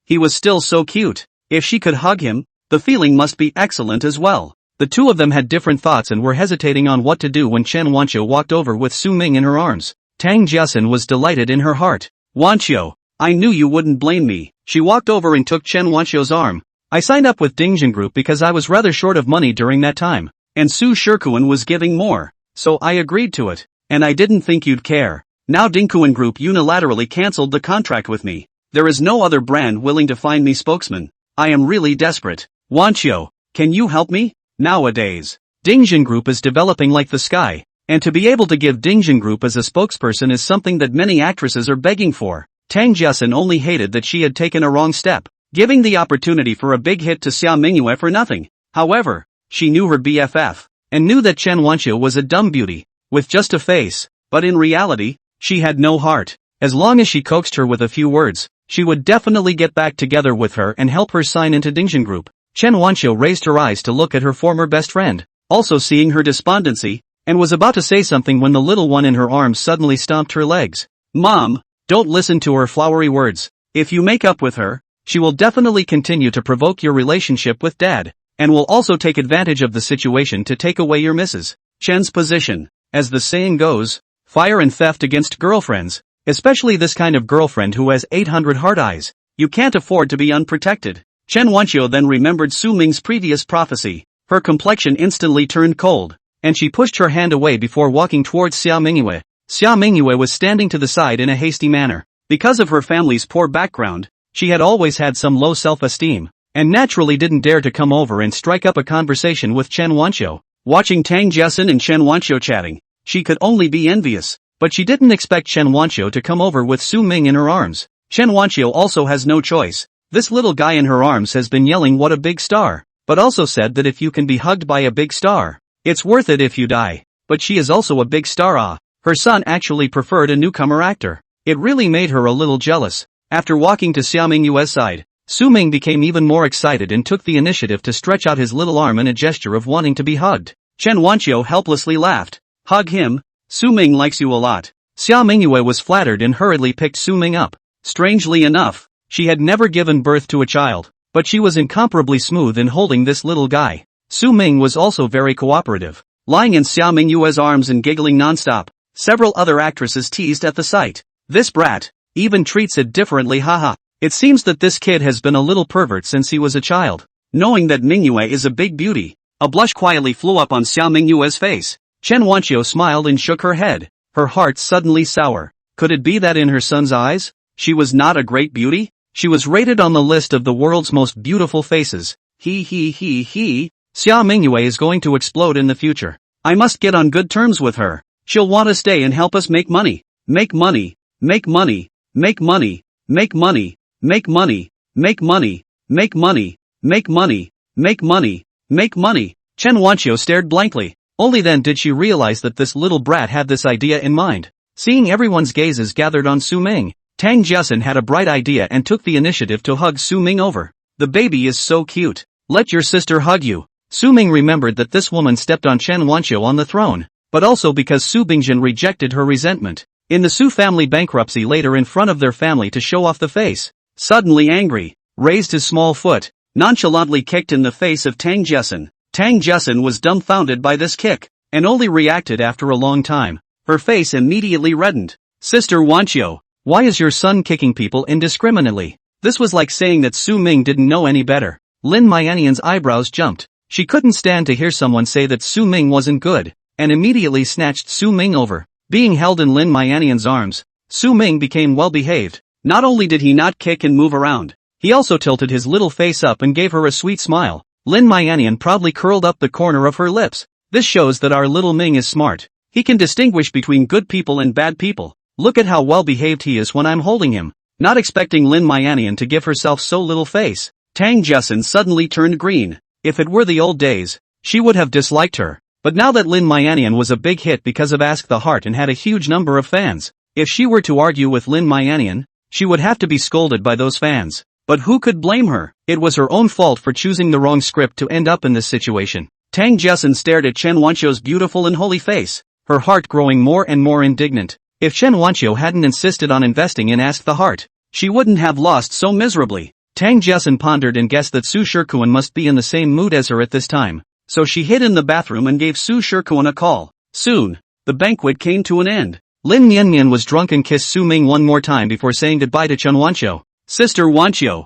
He was still so cute. If she could hug him, the feeling must be excellent as well. The two of them had different thoughts and were hesitating on what to do when Chen Wanqiu walked over with Su Ming in her arms. Tang Jiasen was delighted in her heart. Wanqiu, I knew you wouldn't blame me. She walked over and took Chen Wanqiu's arm. I signed up with Dingjin Group because I was rather short of money during that time, and Su Shikuan was giving more, so I agreed to it, and I didn't think you'd care. Now Dingkuan Group unilaterally cancelled the contract with me. There is no other brand willing to find me spokesman. I am really desperate. Wanqiu, can you help me? Nowadays, Dingjin Group is developing like the sky, and to be able to give Dingjin Group as a spokesperson is something that many actresses are begging for. Tang Jiasen only hated that she had taken a wrong step, giving the opportunity for a big hit to Xia Mingyue for nothing. However, she knew her BFF, and knew that Chen Wanqiu was a dumb beauty, with just a face, but in reality, she had no heart. As long as she coaxed her with a few words, she would definitely get back together with her and help her sign into Dingjin Group. Chen Wanqiu raised her eyes to look at her former best friend, also seeing her despondency, and was about to say something when the little one in her arms suddenly stomped her legs. Mom, don't listen to her flowery words. If you make up with her, she will definitely continue to provoke your relationship with Dad, and will also take advantage of the situation to take away your Mrs. Chen's position. As the saying goes, fire and theft against girlfriends, especially this kind of girlfriend who has 800 heart eyes. You can't afford to be unprotected. Chen Wanqiu then remembered Su Ming's previous prophecy. Her complexion instantly turned cold, and she pushed her hand away before walking towards Xia Mingyue. Xia Mingyue was standing to the side in a hasty manner. Because of her family's poor background, she had always had some low self-esteem, and naturally didn't dare to come over and strike up a conversation with Chen Wanqiu. Watching Tang Jiasen and Chen Wanqiu chatting, she could only be envious, but she didn't expect Chen Wanqiu to come over with Su Ming in her arms. Chen Wanqiu also has no choice. This little guy in her arms has been yelling what a big star, but also said that if you can be hugged by a big star, it's worth it if you die. But she is also a big star. Her son actually preferred a newcomer actor. It really made her a little jealous. After walking to Xia Mingyue's side, Su Ming became even more excited and took the initiative to stretch out his little arm in a gesture of wanting to be hugged. Chen Wanqiu helplessly laughed. Hug him? Su Ming likes you a lot. Xia Mingyue was flattered and hurriedly picked Su Ming up. Strangely enough, she had never given birth to a child, but she was incomparably smooth in holding this little guy. Su Ming was also very cooperative, lying in Xia Mingyue's arms and giggling nonstop. Several other actresses teased at the sight. This brat even treats it differently, haha. It seems that this kid has been a little pervert since he was a child. Knowing that Mingyue is a big beauty, a blush quietly flew up on Xia Mingyue's face. Chen Wanqiu smiled and shook her head, her heart suddenly sour. Could it be that in her son's eyes, she was not a great beauty? She was rated on the list of the world's most beautiful faces. Xia Mingyue is going to explode in the future. I must get on good terms with her. She'll want to stay and help us make money. Make money. Make money. Make money. Make money. Make money. Make money. Make money. Make money. Make money. Make money. Chen Wanqiu stared blankly. Only then did she realize that this little brat had this idea in mind. Seeing everyone's gazes gathered on Su Ming, Tang Jiasen had a bright idea and took the initiative to hug Su Ming over. The baby is so cute. Let your sister hug you. Su Ming remembered that this woman stepped on Chen Wanqiu on the throne, but also because Su Bingjin rejected her resentment. In the Su family bankruptcy later in front of their family to show off the face. Suddenly angry, raised his small foot, nonchalantly kicked in the face of Tang Jiesin. Tang Jiesin was dumbfounded by this kick, and only reacted after a long time. Her face immediately reddened. Sister Wanqiu, why is your son kicking people indiscriminately? This was like saying that Su Ming didn't know any better. Lin Mianian's eyebrows jumped. She couldn't stand to hear someone say that Su Ming wasn't good, and immediately snatched Su Ming over. Being held in Lin Mianian's arms, Su Ming became well behaved. Not only did he not kick and move around, he also tilted his little face up and gave her a sweet smile. Lin Mianian proudly curled up the corner of her lips. This shows that our little Ming is smart. He can distinguish between good people and bad people. Look at how well behaved he is when I'm holding him. Not expecting Lin Mianian to give herself so little face, Tang Jiesin suddenly turned green. If it were the old days, she would have disliked her. But now that Lin Mianian was a big hit because of Ask the Heart and had a huge number of fans, if she were to argue with Lin Mianian, she would have to be scolded by those fans. But who could blame her? It was her own fault for choosing the wrong script to end up in this situation. Tang Jiesin stared at Chen Wanqiu's beautiful and holy face, her heart growing more and more indignant. If Chen Wanqiu hadn't insisted on investing in Ask the Heart, she wouldn't have lost so miserably. Tang Jiesin pondered and guessed that Su Shikuan must be in the same mood as her at this time, so she hid in the bathroom and gave Su Shikuan a call. Soon, the banquet came to an end. Lin Mianmian was drunk and kissed Su Ming one more time before saying goodbye to Chen Wanqiu. Sister Wanqiu,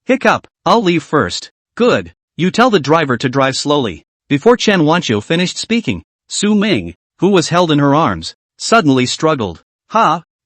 hiccup, I'll leave first. Good. You tell the driver to drive slowly. Before Chen Wanqiu finished speaking, Su Ming, who was held in her arms, suddenly struggled.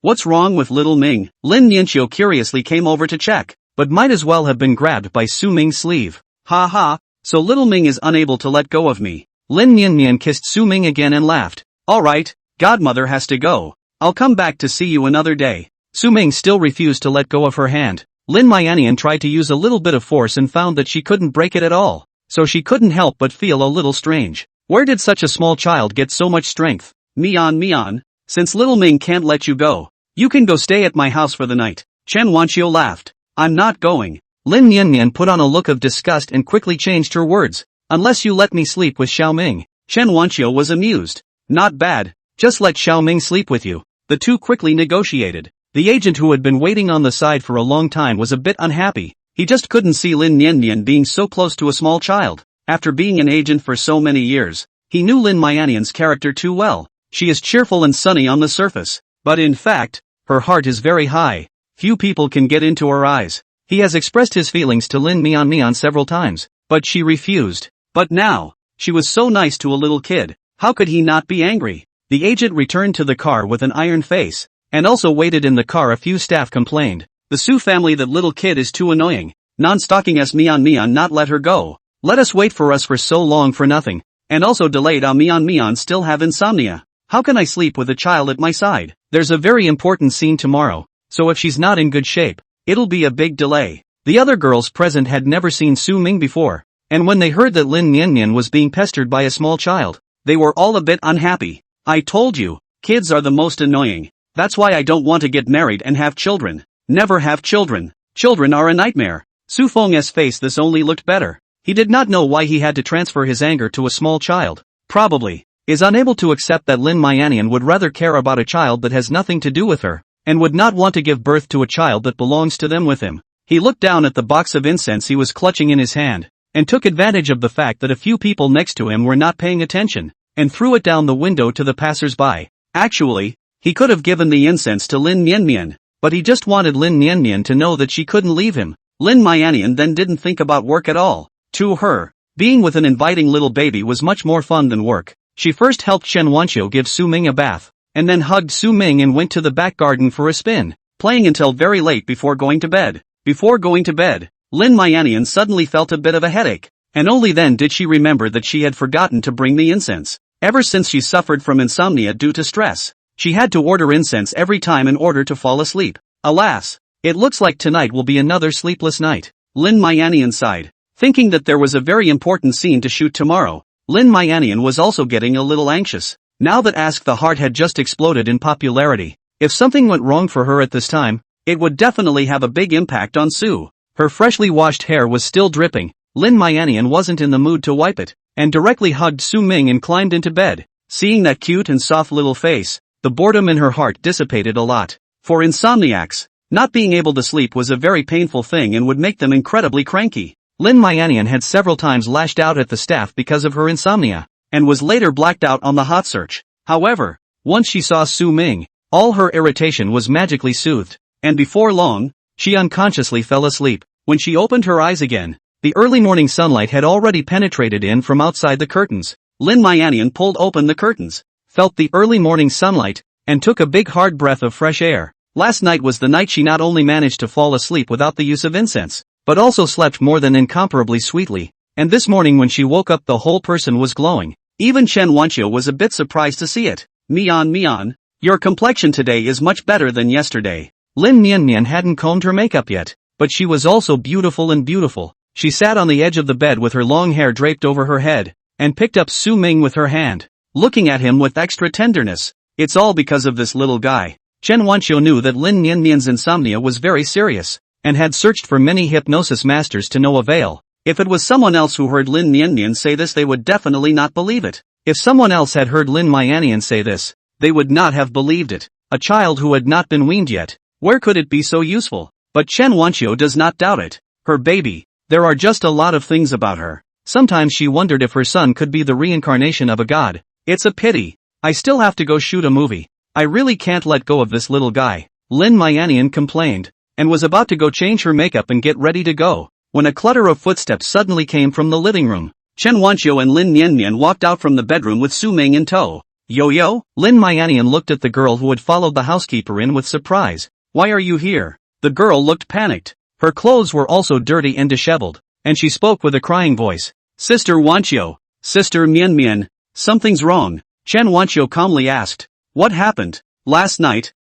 What's wrong with little Ming? Lin Nianqiu curiously came over to check, but might as well have been grabbed by Su Ming's sleeve. So little Ming is unable to let go of me. Lin Nianmian kissed Su Ming again and laughed. Alright, godmother has to go. I'll come back to see you another day. Su Ming still refused to let go of her hand. Lin Mianian tried to use a little bit of force and found that she couldn't break it at all, so she couldn't help but feel a little strange. Where did such a small child get so much strength? Mian, since little Ming can't let you go, you can go stay at my house for the night. Chen Wanqiu laughed. I'm not going. Lin Nianmian put on a look of disgust and quickly changed her words. Unless you let me sleep with Xiao Ming. Chen Wanqiu was amused. Not bad, just let Xiao Ming sleep with you. The two quickly negotiated. The agent who had been waiting on the side for a long time was a bit unhappy. He just couldn't see Lin Nianmian being so close to a small child. After being an agent for so many years, he knew Lin Mianian's character too well. She is cheerful and sunny on the surface, but in fact, her heart is very high. Few people can get into her eyes. He has expressed his feelings to Lin Mian several times, but she refused. But now, she was so nice to a little kid. How could he not be angry? The agent returned to the car with an iron face, and also waited in the car. A few staff complained. The Su family, that little kid is too annoying. Non-stalking us Mian not let her go. Let us wait for us for so long for nothing. And also delayed Mian still have insomnia. How can I sleep with a child at my side? There's a very important scene tomorrow, so if she's not in good shape, it'll be a big delay. The other girls present had never seen Su Ming before, and when they heard that Lin Nianmian was being pestered by a small child, they were all a bit unhappy. I told you, kids are the most annoying. That's why I don't want to get married and have children. Never have children. Children are a nightmare. Su Feng's face this only looked better. He did not know why he had to transfer his anger to a small child. Probably is unable to accept that Lin Mianian would rather care about a child that has nothing to do with her, and would not want to give birth to a child that belongs to them with him. He looked down at the box of incense he was clutching in his hand, and took advantage of the fact that a few people next to him were not paying attention, and threw it down the window to the passers-by. Actually, he could have given the incense to Lin Nianmian, but he just wanted Lin Nianmian to know that she couldn't leave him. Lin Mianian then didn't think about work at all. To her, being with an inviting little baby was much more fun than work. She first helped Chen Wanqiu give Su Ming a bath, and then hugged Su Ming and went to the back garden for a spin, playing until very late before going to bed. Before going to bed, Lin Mianian suddenly felt a bit of a headache, and only then did she remember that she had forgotten to bring the incense. Ever since she suffered from insomnia due to stress, she had to order incense every time in order to fall asleep. Alas, it looks like tonight will be another sleepless night. Lin Mianian sighed, thinking that there was a very important scene to shoot tomorrow. Lin Mianian was also getting a little anxious. Now that Ask the Heart had just exploded in popularity, if something went wrong for her at this time, it would definitely have a big impact on Su. Her freshly washed hair was still dripping. Lin Mianian wasn't in the mood to wipe it, and directly hugged Su Ming and climbed into bed. Seeing that cute and soft little face, the boredom in her heart dissipated a lot. For insomniacs, not being able to sleep was a very painful thing and would make them incredibly cranky. Lin Mianian had several times lashed out at the staff because of her insomnia, and was later blacked out on the hot search. However, once she saw Su Ming, all her irritation was magically soothed, and before long, she unconsciously fell asleep. When she opened her eyes again, the early morning sunlight had already penetrated in from outside the curtains. Lin Mianian pulled open the curtains, felt the early morning sunlight, and took a big hard breath of fresh air. Last night was the night she not only managed to fall asleep without the use of incense, but also slept more than incomparably sweetly, and this morning when she woke up the whole person was glowing. Even Chen Wanqiu was a bit surprised to see it. Mian, your complexion today is much better than yesterday. Lin Mian hadn't combed her makeup yet, but she was also beautiful and beautiful. She sat on the edge of the bed with her long hair draped over her head, and picked up Su Ming with her hand, looking at him with extra tenderness. It's all because of this little guy. Chen Wanqiu knew that Lin Mian's insomnia was very serious, and had searched for many hypnosis masters to no avail. If it was someone else who heard Lin Mian say this, they would definitely not believe it. If someone else had heard Lin Mianian say this, they would not have believed it. A child who had not been weaned yet, where could it be so useful? But Chen Wanqiu does not doubt it. Her baby. There are just a lot of things about her. Sometimes she wondered if her son could be the reincarnation of a god. It's a pity. I still have to go shoot a movie. I really can't let go of this little guy. Lin Mianian complained, and was about to go change her makeup and get ready to go, when a clutter of footsteps suddenly came from the living room. Chen Wanqiu and Lin Mian walked out from the bedroom with Su Ming in tow. Yo, Lin Mianian looked at the girl who had followed the housekeeper in with surprise. Why are you here? The girl looked panicked. Her clothes were also dirty and disheveled, and she spoke with a crying voice. Sister Wanqiu, Sister Mian, something's wrong. Chen Wanqiu calmly asked. What happened? Last night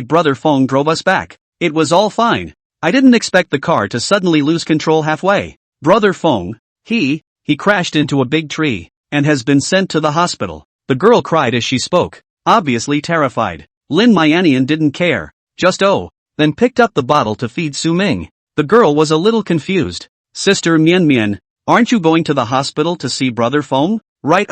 Brother Feng drove us back. It was all fine. I didn't expect the car to suddenly lose control halfway. Brother Feng, he crashed into a big tree, and has been sent to the hospital. The girl cried as she spoke, obviously terrified. Lin Mianian didn't care, just then picked up the bottle to feed Su Ming. The girl was a little confused. Sister Mian, aren't you going to the hospital to see Brother Feng? Right,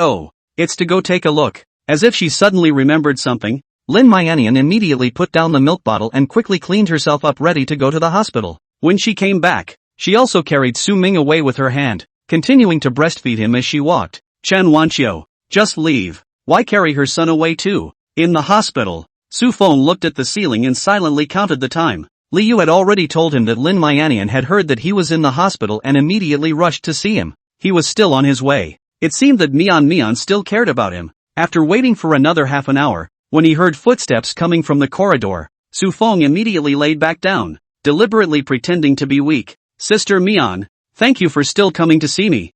it's to go take a look. As if she suddenly remembered something, Lin Mianian immediately put down the milk bottle and quickly cleaned herself up ready to go to the hospital. When she came back, she also carried Su Ming away with her hand, continuing to breastfeed him as she walked. Chen Wanqiu, just leave. Why carry her son away too? In the hospital. Su Feng looked at the ceiling and silently counted the time. Li Yu had already told him that Lin Mianian had heard that he was in the hospital and immediately rushed to see him. He was still on his way. It seemed that Mian still cared about him. After waiting for another half an hour, when he heard footsteps coming from the corridor, Su Feng immediately laid back down, deliberately pretending to be weak. Sister Mian, thank you for still coming to see me.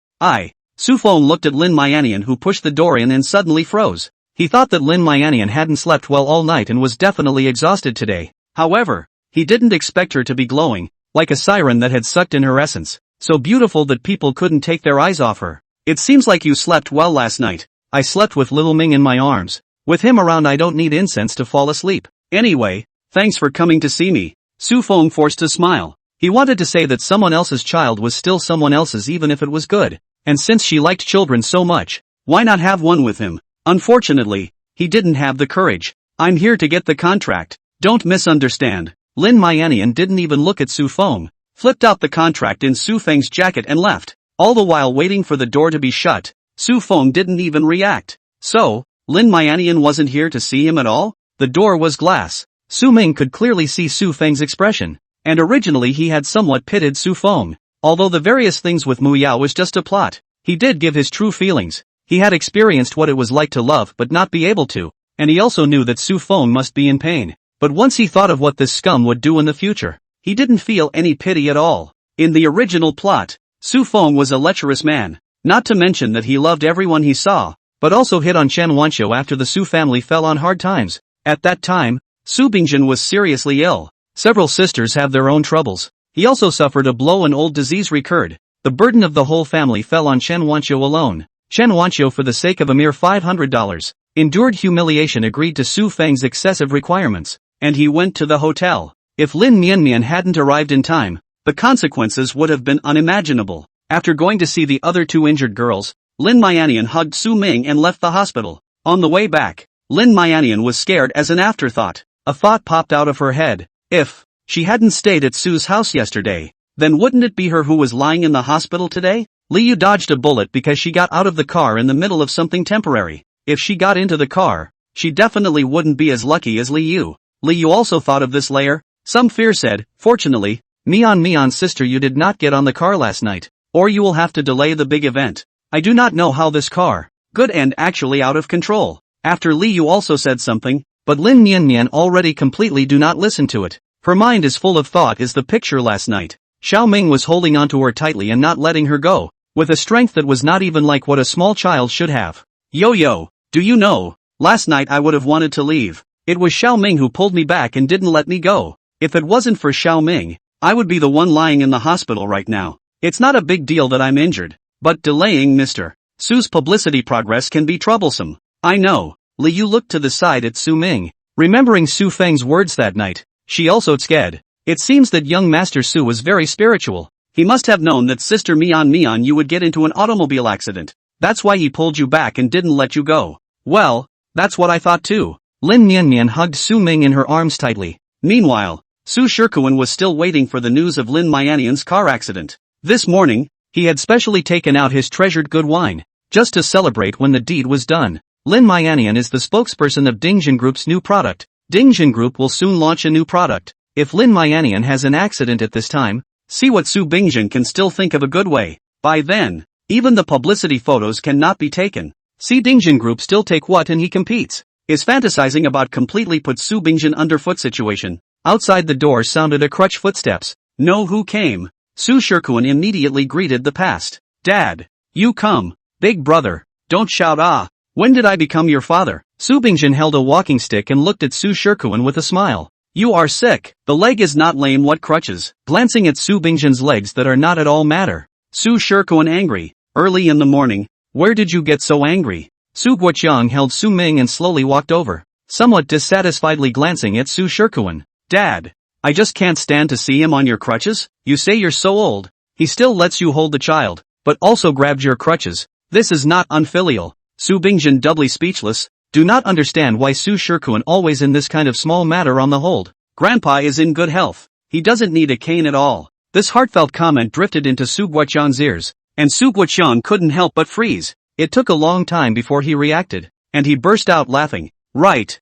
Su Feng looked at Lin Mianian, who pushed the door in and suddenly froze. He thought that Lin Mianian hadn't slept well all night and was definitely exhausted today. However, he didn't expect her to be glowing, like a siren that had sucked in her essence, so beautiful that people couldn't take their eyes off her. It seems like you slept well last night. I slept with little Ming in my arms. With him around I don't need incense to fall asleep. Anyway, thanks for coming to see me. Su Feng forced a smile. He wanted to say that someone else's child was still someone else's even if it was good. And since she liked children so much, why not have one with him? Unfortunately, he didn't have the courage. I'm here to get the contract. Don't misunderstand. Lin Mianian didn't even look at Su Feng, flipped out the contract in Su Feng's jacket and left. All the while waiting for the door to be shut, Su Feng didn't even react. So, Lin Mianian wasn't here to see him at all? The door was glass. Su Ming could clearly see Su Feng's expression, and originally he had somewhat pitied Su Feng. Although the various things with Mu Yao was just a plot, he did give his true feelings. He had experienced what it was like to love but not be able to, and he also knew that Su Feng must be in pain. But once he thought of what this scum would do in the future, he didn't feel any pity at all. In the original plot, Su Feng was a lecherous man, not to mention that he loved everyone he saw, but also hit on Chen Wanqiu after the Su family fell on hard times. At that time, Su Bingjin was seriously ill. Several sisters have their own troubles. He also suffered a blow and old disease recurred. The burden of the whole family fell on Chen Wanqiu alone. Chen Wanqiu, for the sake of a mere $500, endured humiliation, agreed to Su Feng's excessive requirements, and he went to the hotel. If Lin Mian hadn't arrived in time, the consequences would have been unimaginable. After going to see the other two injured girls, Lin Mianian hugged Su Ming and left the hospital. On the way back, Lin Mianian was scared as an afterthought. A thought popped out of her head. If she hadn't stayed at Su's house yesterday, then wouldn't it be her who was lying in the hospital today? Liu dodged a bullet because she got out of the car in the middle of something temporary. If she got into the car, she definitely wouldn't be as lucky as Liu. Liu also thought of this layer. Some fear said, fortunately, Mion's sister, you did not get on the car last night, or you will have to delay the big event. I do not know how this car could end actually out of control. After Liu also said something, but Lin Nian already completely do not listen to it. Her mind is full of thought is the picture last night. Xiao Ming was holding onto her tightly and not letting her go, with a strength that was not even like what a small child should have. Yo, do you know, last night I would have wanted to leave. It was Xiao Ming who pulled me back and didn't let me go. If it wasn't for Xiao Ming, I would be the one lying in the hospital right now. It's not a big deal that I'm injured, but delaying Mr. Su's publicity progress can be troublesome. I know. Liu looked to the side at Su Ming, remembering Su Feng's words that night. She also scared. It seems that young Master Su was very spiritual. He must have known that Sister Mion you would get into an automobile accident. That's why he pulled you back and didn't let you go. Well, that's what I thought too. Lin Nian hugged Su Ming in her arms tightly. Meanwhile, Su Shikuan was still waiting for the news of Lin Mianian's car accident. This morning, he had specially taken out his treasured good wine, just to celebrate when the deed was done. Lin Mianian is the spokesperson of Dingjin Group's new product. Dingjin Group will soon launch a new product. If Lin Mianian has an accident at this time, see what Su Bingjin can still think of a good way. By then, even the publicity photos cannot be taken. See Dingjin Group still take what and he competes. Is fantasizing about completely put Su Bingjin underfoot situation. Outside the door sounded a crutch footsteps. Know who came? Su Shikuan immediately greeted the past. Dad, you come. Big brother, don't shout ah. When did I become your father? Su Bingjin held a walking stick and looked at Su Shikuan with a smile. You are sick. The leg is not lame, what crutches? Glancing at Su Bingjin's legs that are not at all matter. Su Shikuan angry. Early in the morning. Where did you get so angry? Su Guoqiang held Su Ming and slowly walked over, somewhat dissatisfiedly glancing at Su Shikuan. Dad, I just can't stand to see him on your crutches. You say you're so old. He still lets you hold the child, but also grabbed your crutches. This is not unfilial. Su Bingjin doubly speechless, do not understand why Su Shikuan always in this kind of small matter on the hold. Grandpa is in good health. He doesn't need a cane at all. This heartfelt comment drifted into Su Guoqiang's ears, and Su Guoqiang couldn't help but freeze. It took a long time before he reacted, and he burst out laughing. Right.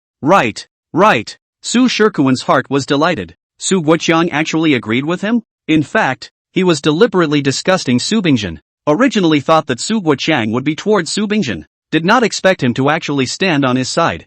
Su Shikuan's heart was delighted. Su Guoqiang actually agreed with him? In fact, he was deliberately disgusting Su Bingjin. Originally thought that Su Guoqiang would be towards Su Bingjin. Did not expect him to actually stand on his side.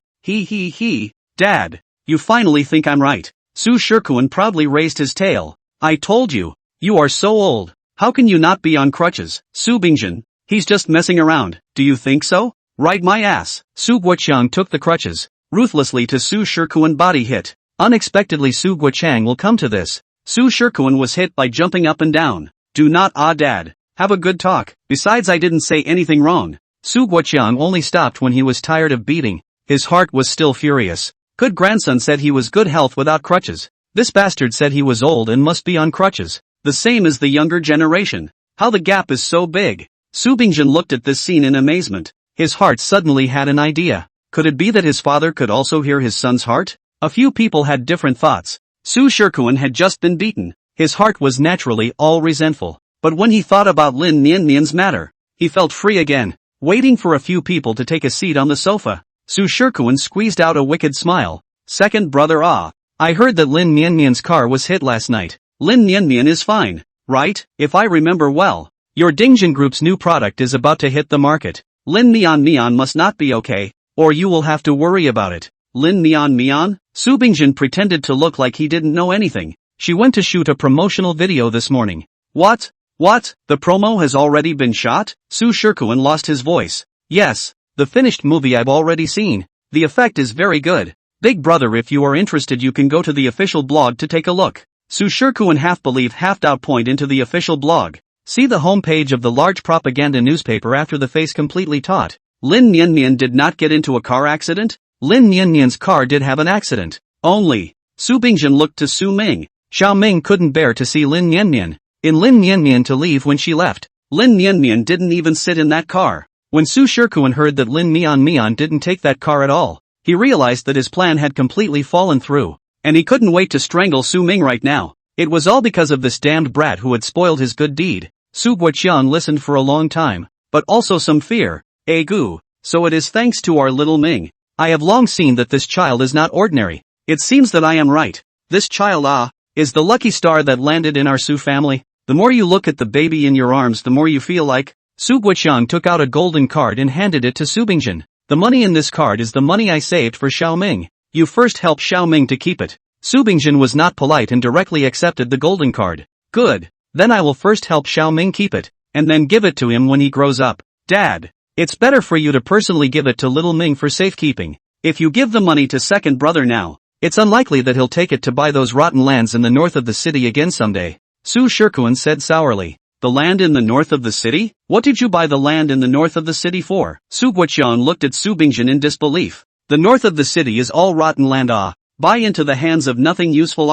Dad, you finally think I'm right. Su Shikuan proudly raised his tail. I told you, you are so old. How can you not be on crutches? Su Bingjin, he's just messing around. Do you think so? Right my ass. Su Guoqiang took the crutches, ruthlessly to Su Shikuan body hit. Unexpectedly Su Guoqiang will come to this. Su Shikuan was hit by jumping up and down. Do not dad. Have a good talk. Besides I didn't say anything wrong. Su Guoqiang only stopped when he was tired of beating. His heart was still furious. Good grandson said he was good health without crutches. This bastard said he was old and must be on crutches. The same as the younger generation. How the gap is so big. Su Bingjin looked at this scene in amazement. His heart suddenly had an idea. Could it be that his father could also hear his son's heart? A few people had different thoughts. Su Shikuan had just been beaten. His heart was naturally all resentful. But when he thought about Lin Nian's matter, he felt free again. Waiting for a few people to take a seat on the sofa, Su Shikuan squeezed out a wicked smile. Second brother I heard that Lin Nian's car was hit last night. Lin Nian is fine, right? If I remember well. Your Dingjin Group's new product is about to hit the market. Lin Mian must not be okay, or you will have to worry about it. Lin Mian? Su Bingjin pretended to look like he didn't know anything. She went to shoot a promotional video this morning. What? The promo has already been shot? Su Shikuan lost his voice. Yes, the finished movie I've already seen. The effect is very good. Big brother, if you are interested you can go to the official blog to take a look. Su Shikuan half-believe half-doubt point into the official blog. See the homepage of the large propaganda newspaper after the face completely taut. Lin Nian did not get into a car accident? Lin Nian's car did have an accident. Only. Su Bingjin looked to Su Ming. Xiao Ming couldn't bear to see Lin Nian. In Lin Nian to leave when she left. Lin Mian didn't even sit in that car. When Su Shikuan heard that Lin Mian didn't take that car at all, he realized that his plan had completely fallen through, and he couldn't wait to strangle Su Ming right now. It was all because of this damned brat who had spoiled his good deed. Su Guoqiang listened for a long time, but also some fear. Gu, so it is thanks to our little Ming. I have long seen that this child is not ordinary. It seems that I am right. This child, is the lucky star that landed in our Su family. The more you look at the baby in your arms, the more you feel like. Su Guoqiang took out a golden card and handed it to Su Bingjin. The money in this card is the money I saved for Xiao Ming. You first help Xiao Ming to keep it. Su Bingjin was not polite and directly accepted the golden card. Good. Then I will first help Xiao Ming keep it, and then give it to him when he grows up. Dad, it's better for you to personally give it to little Ming for safekeeping. If you give the money to second brother now, it's unlikely that he'll take it to buy those rotten lands in the north of the city again someday. Su Shikuan said sourly. The land in the north of the city? What did you buy the land in the north of the city for? Su Guoqiang looked at Su Bingjin in disbelief. The north of the city is all rotten land. Buy into the hands of nothing useful.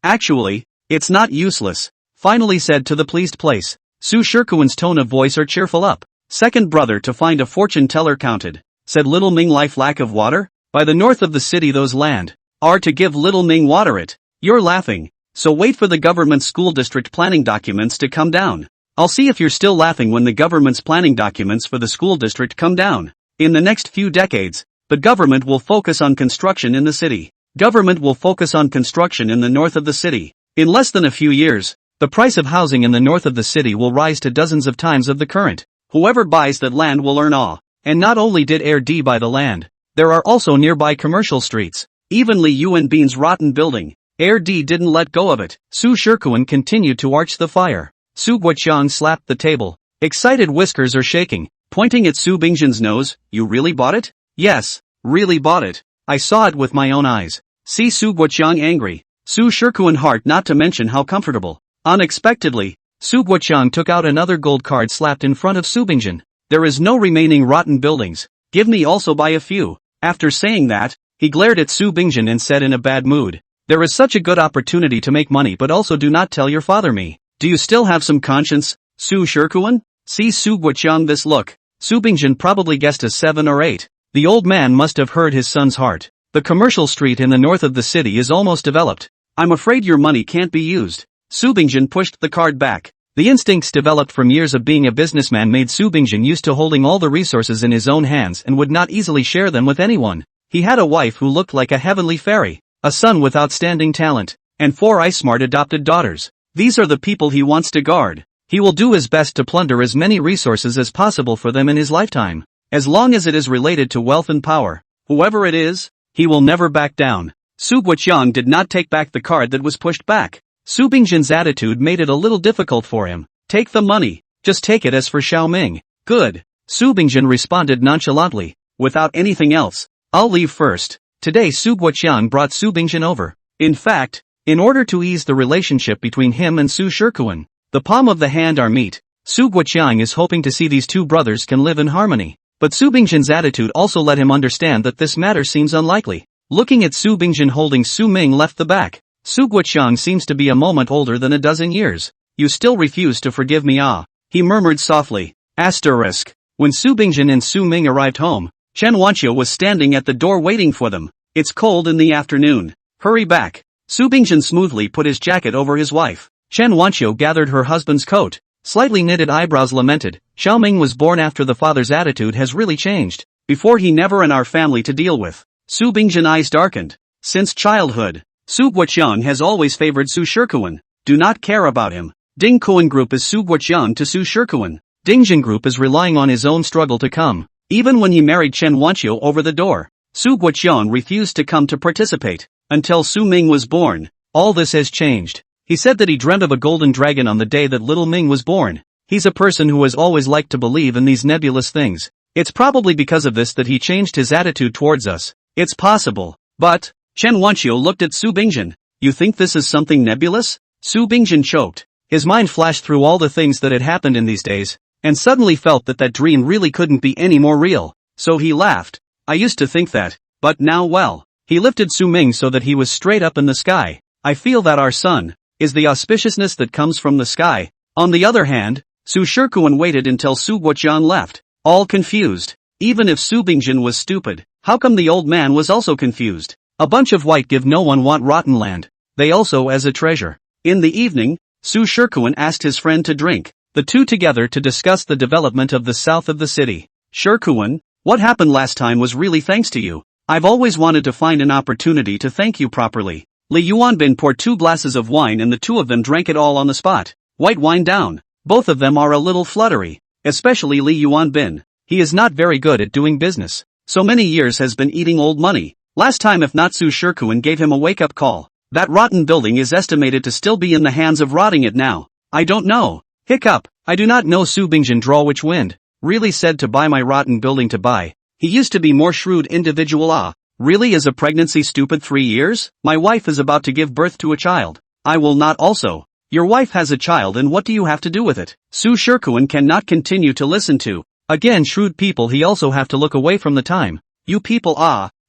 Actually, it's not useless. Finally said to the pleased place. Su Shikuan's tone of voice are cheerful up. Second brother to find a fortune teller counted. Said little Ming life lack of water? By the north of the city those land are to give little Ming water it. You're laughing. So wait for the government school district planning documents to come down. I'll see if you're still laughing when the government's planning documents for the school district come down. In the next few decades, the government will focus on construction in the city. Government will focus on construction in the north of the city. In less than a few years, the price of housing in the north of the city will rise to dozens of times of the current. Whoever buys that land will earn awe. And not only did Air D buy the land, there are also nearby commercial streets. Even Li Yuanbin's rotten building, Air D didn't let go of it. Su Shikuan continued to arch the fire. Su Guoqiang slapped the table. Excited whiskers are shaking, pointing at Su Bingjin's nose. You really bought it? Yes, really bought it. I saw it with my own eyes. See Su Guoqiang angry. Su Shikuan heart not to mention how comfortable. Unexpectedly, Su Guoqiang took out another gold card slapped in front of Su Bingjin. There is no remaining rotten buildings. Give me also buy a few. After saying that, he glared at Su Bingjin and said in a bad mood. There is such a good opportunity to make money, but also do not tell your father me. Do you still have some conscience, Su Shikuan? See Su Guoqiang this look. Su Bingjin probably guessed a 7 or 8. The old man must have heard his son's heart. The commercial street in the north of the city is almost developed. I'm afraid your money can't be used. Su Bingjin pushed the card back. The instincts developed from years of being a businessman made Su Bingjin used to holding all the resources in his own hands and would not easily share them with anyone. He had a wife who looked like a heavenly fairy, a son with outstanding talent, and 4 eye-smart adopted daughters. These are the people he wants to guard. He will do his best to plunder as many resources as possible for them in his lifetime. As long as it is related to wealth and power, whoever it is, he will never back down. Su Guoqiang did not take back the card that was pushed back. Su Bingjin's attitude made it a little difficult for him. Take the money. Just take it as for Xiao Ming. Good. Su Bingjin responded nonchalantly. Without anything else, I'll leave first. Today Su Guoqiang brought Su Bingjin over. In fact, in order to ease the relationship between him and Su Shikuan, the palm of the hand are meet. Su Guoqiang is hoping to see these two brothers can live in harmony. But Su Bingjin's attitude also let him understand that this matter seems unlikely. Looking at Su Bingjin holding Su Ming left the back. Su Guoqiang seems to be a moment older than a dozen years. You still refuse to forgive me, he murmured softly. Asterisk. When Su Bingjin and Su Ming arrived home, Chen Wanqiu was standing at the door waiting for them. It's cold in the afternoon. Hurry back. Su Bingjin smoothly put his jacket over his wife. Chen Wanqiu gathered her husband's coat. Slightly knitted eyebrows lamented. Xiao Ming was born after the father's attitude has really changed. Before he never in our family to deal with. Su Bingjin eyes darkened. Since childhood, Su Guoqiang has always favored Su Shikuan. Do not care about him. Ding Kuan Group is Su Guoqiang to Su Shikuan. Dingjin Group is relying on his own struggle to come. Even when he married Chen Wanqiu over the door, Su Guoqiang refused to come to participate. Until Su Ming was born, all this has changed. He said that he dreamt of a golden dragon on the day that little Ming was born. He's a person who has always liked to believe in these nebulous things. It's probably because of this that he changed his attitude towards us. It's possible. But, Chen Wanqiu looked at Su Bingjin. You think this is something nebulous? Su Bingjin choked. His mind flashed through all the things that had happened in these days, and suddenly felt that that dream really couldn't be any more real. So he laughed. I used to think that, but now well. He lifted Su Ming so that he was straight up in the sky. I feel that our son is the auspiciousness that comes from the sky. On the other hand, Su Shikuan waited until Su Guoqian left, all confused. Even if Su Bingjin was stupid, how come the old man was also confused? A bunch of white give no one want rotten land. They also as a treasure. In the evening, Su Shikuan asked his friend to drink, the two together to discuss the development of the south of the city. Shikuan, what happened last time was really thanks to you. I've always wanted to find an opportunity to thank you properly. Li Yuanbin poured 2 glasses of wine and the two of them drank it all on the spot. White wine down. Both of them are a little fluttery. Especially Li Yuanbin. He is not very good at doing business. So many years has been eating old money. Last time if not Su Shikuan gave him a wake-up call. That rotten building is estimated to still be in the hands of rotting it now. I don't know. Hiccup. I do not know Su Bingjin draw which wind. Really said to buy my rotten building to buy. He used to be more shrewd individual. Really is a pregnancy stupid 3 years? My wife is about to give birth to a child. I will not also. Your wife has a child and what do you have to do with it? Su Shikuan cannot continue to listen to. Again shrewd people he also have to look away from the time. You people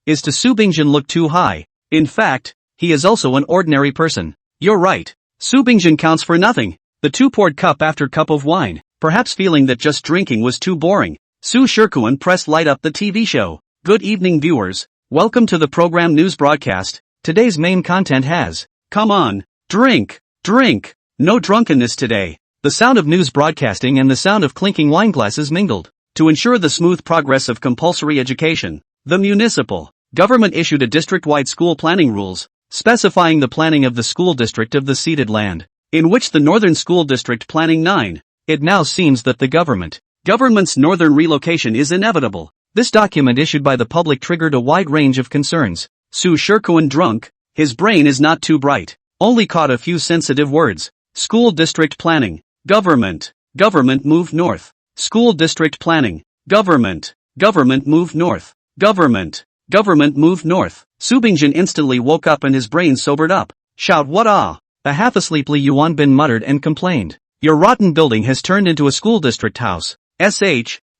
is to Su Bingjin look too high. In fact, he is also an ordinary person. You're right. Su Bingjin counts for nothing. The two poured cup after cup of wine, perhaps feeling that just drinking was too boring. Su Shikuan pressed light up the TV show. Good evening viewers, welcome to the program news broadcast. Today's main content has, come on, drink, no drunkenness today. The sound of news broadcasting and the sound of clinking wine glasses mingled. To ensure the smooth progress of compulsory education, the municipal government issued a district-wide school planning rules, specifying the planning of the school district of the ceded land, in which the Northern School District Planning 9. It now seems that the government's northern relocation is inevitable. This document issued by the public triggered a wide range of concerns. Su Shikuan drunk, his brain is not too bright, only caught a few sensitive words. School district planning, government move north. School district planning, government move north. Government move north. Su Bingjin instantly woke up and his brain sobered up. Shout what The half-asleep Li Yuanbin muttered and complained. Your rotten building has turned into a school district house.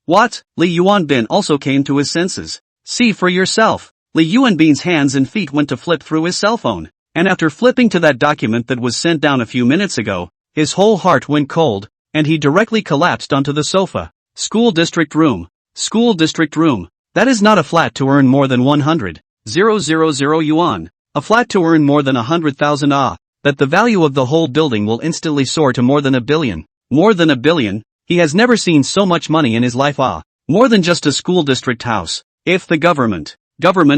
What? Li Yuanbin also came to his senses. See for yourself. Li Yuanbin's hands and feet went to flip through his cell phone. And after flipping to that document that was sent down a few minutes ago, his whole heart went cold, and he directly collapsed onto the sofa. School district room. That is not a flat to earn more than 100,000 yuan. A flat to earn more than 100,000 That the value of the whole building will instantly soar to more than $1 billion. More than $1 billion? He has never seen so much money in his life. More than just a school district house. If the government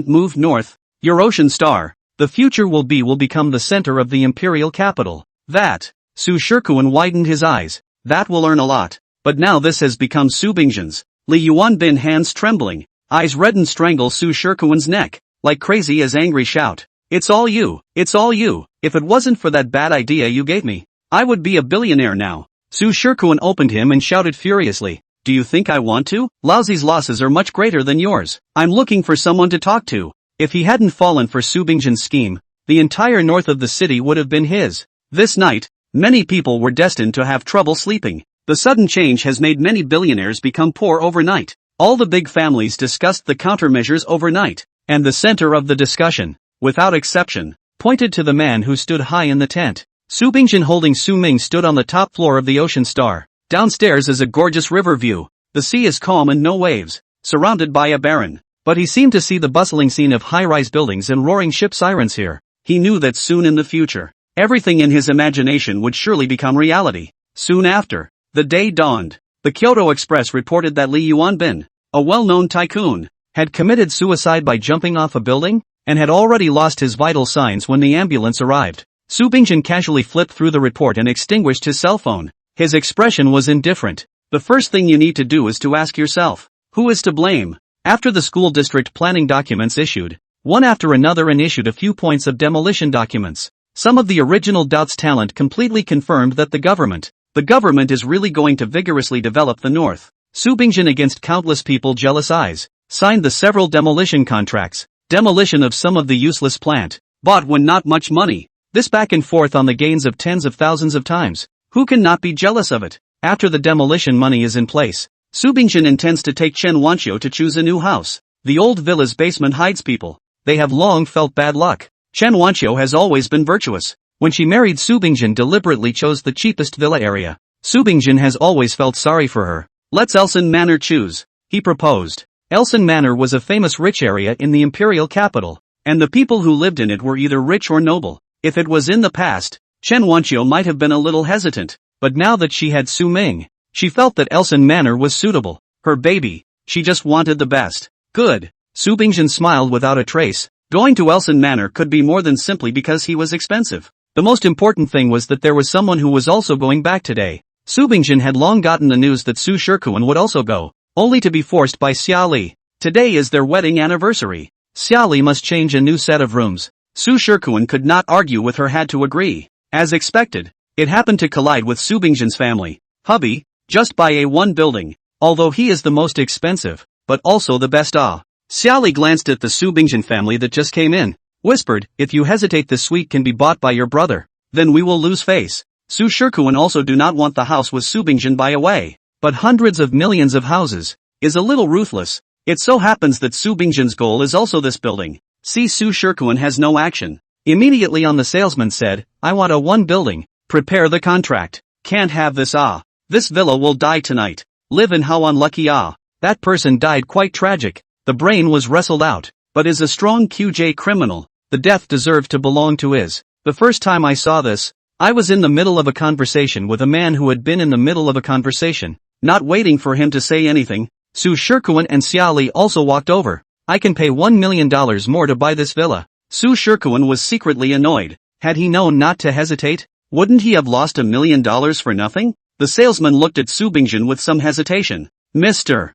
moved north, your ocean star, the future will become the center of the imperial capital. That. Su Shikuan widened his eyes. That will earn a lot. But now this has become Su Bingjin's. Li Yuanbin hands trembling, eyes red and strangle Su Shikuan's neck, like crazy as angry shout. It's all you. If it wasn't for that bad idea you gave me, I would be a billionaire now. Su Shikuan opened him and shouted furiously. Do you think I want to? Laozi's losses are much greater than yours. I'm looking for someone to talk to. If he hadn't fallen for Su Bingjin's scheme, the entire north of the city would have been his. This night, many people were destined to have trouble sleeping. The sudden change has made many billionaires become poor overnight. All the big families discussed the countermeasures overnight, and the center of the discussion, without exception, pointed to the man who stood high in the tent. Su Bingjin holding Su Ming stood on the top floor of the Ocean Star. Downstairs is a gorgeous river view. The sea is calm and no waves, surrounded by a barren. But he seemed to see the bustling scene of high-rise buildings and roaring ship sirens here. He knew that soon in the future, everything in his imagination would surely become reality. Soon after, the day dawned. The Kyoto Express reported that Li Yuanbin, a well-known tycoon, had committed suicide by jumping off a building, and had already lost his vital signs when the ambulance arrived. Su Bingjin casually flipped through the report and extinguished his cell phone. His expression was indifferent. The first thing you need to do is to ask yourself, who is to blame? After the school district planning documents issued, one after another and issued a few points of demolition documents. Some of the original doubts talent completely confirmed that the government is really going to vigorously develop the north. Su Bingjin against countless people jealous eyes, signed the several demolition contracts. Demolition of some of the useless plant, bought when not much money. This back and forth on the gains of tens of thousands of times. Who can not be jealous of it? After the demolition money is in place, Su Bingjin intends to take Chen Wanqiu to choose a new house. The old villa's basement hides people. They have long felt bad luck. Chen Wanqiu has always been virtuous. When she married Su Bingjin deliberately chose the cheapest villa area. Su Bingjin has always felt sorry for her. Let's Elson Manor choose, he proposed. Elson Manor was a famous rich area in the imperial capital, and the people who lived in it were either rich or noble. If it was in the past, Chen Wanqiu might have been a little hesitant, but now that she had Su Ming, she felt that Elson Manor was suitable. Her baby, she just wanted the best. Good. Su Bingjin smiled without a trace. Going to Elson Manor could be more than simply because he was expensive. The most important thing was that there was someone who was also going back today. Su Bingjin had long gotten the news that Su Shikuan would also go, only to be forced by Xia Li. Today is their wedding anniversary. Xia Li must change a new set of rooms. Su Shikuan could not argue with her, had to agree. As expected, it happened to collide with Su Bingjin's family. Hubby, just buy A1 building, although he is the most expensive, but also the best. Xia Li glanced at the Su Bingjin family that just came in, whispered, if you hesitate, this suite can be bought by your brother, then we will lose face. Su Shikuan also do not want the house with Su Bingjin buy away, but hundreds of millions of houses is a little ruthless. It so happens that Su Bingjin's goal is also this building. See, Su Shikuan has no action. Immediately on, the salesman said, I want A1 building, prepare the contract. Can't have this. This villa will die tonight. Live in, how unlucky. That person died quite tragic. The brain was wrestled out, but is a strong QJ criminal. The death deserved to belong to is. The first time I saw this, I was in the middle of a conversation with a man who had been in the middle of a conversation, not waiting for him to say anything. Su Shikuan and Xia Li also walked over. I can pay $1 million more to buy this villa. Su Shikuan was secretly annoyed. Had he known not to hesitate, wouldn't he have lost $1 million for nothing? The salesman looked at Su Bingjin with some hesitation. Mister,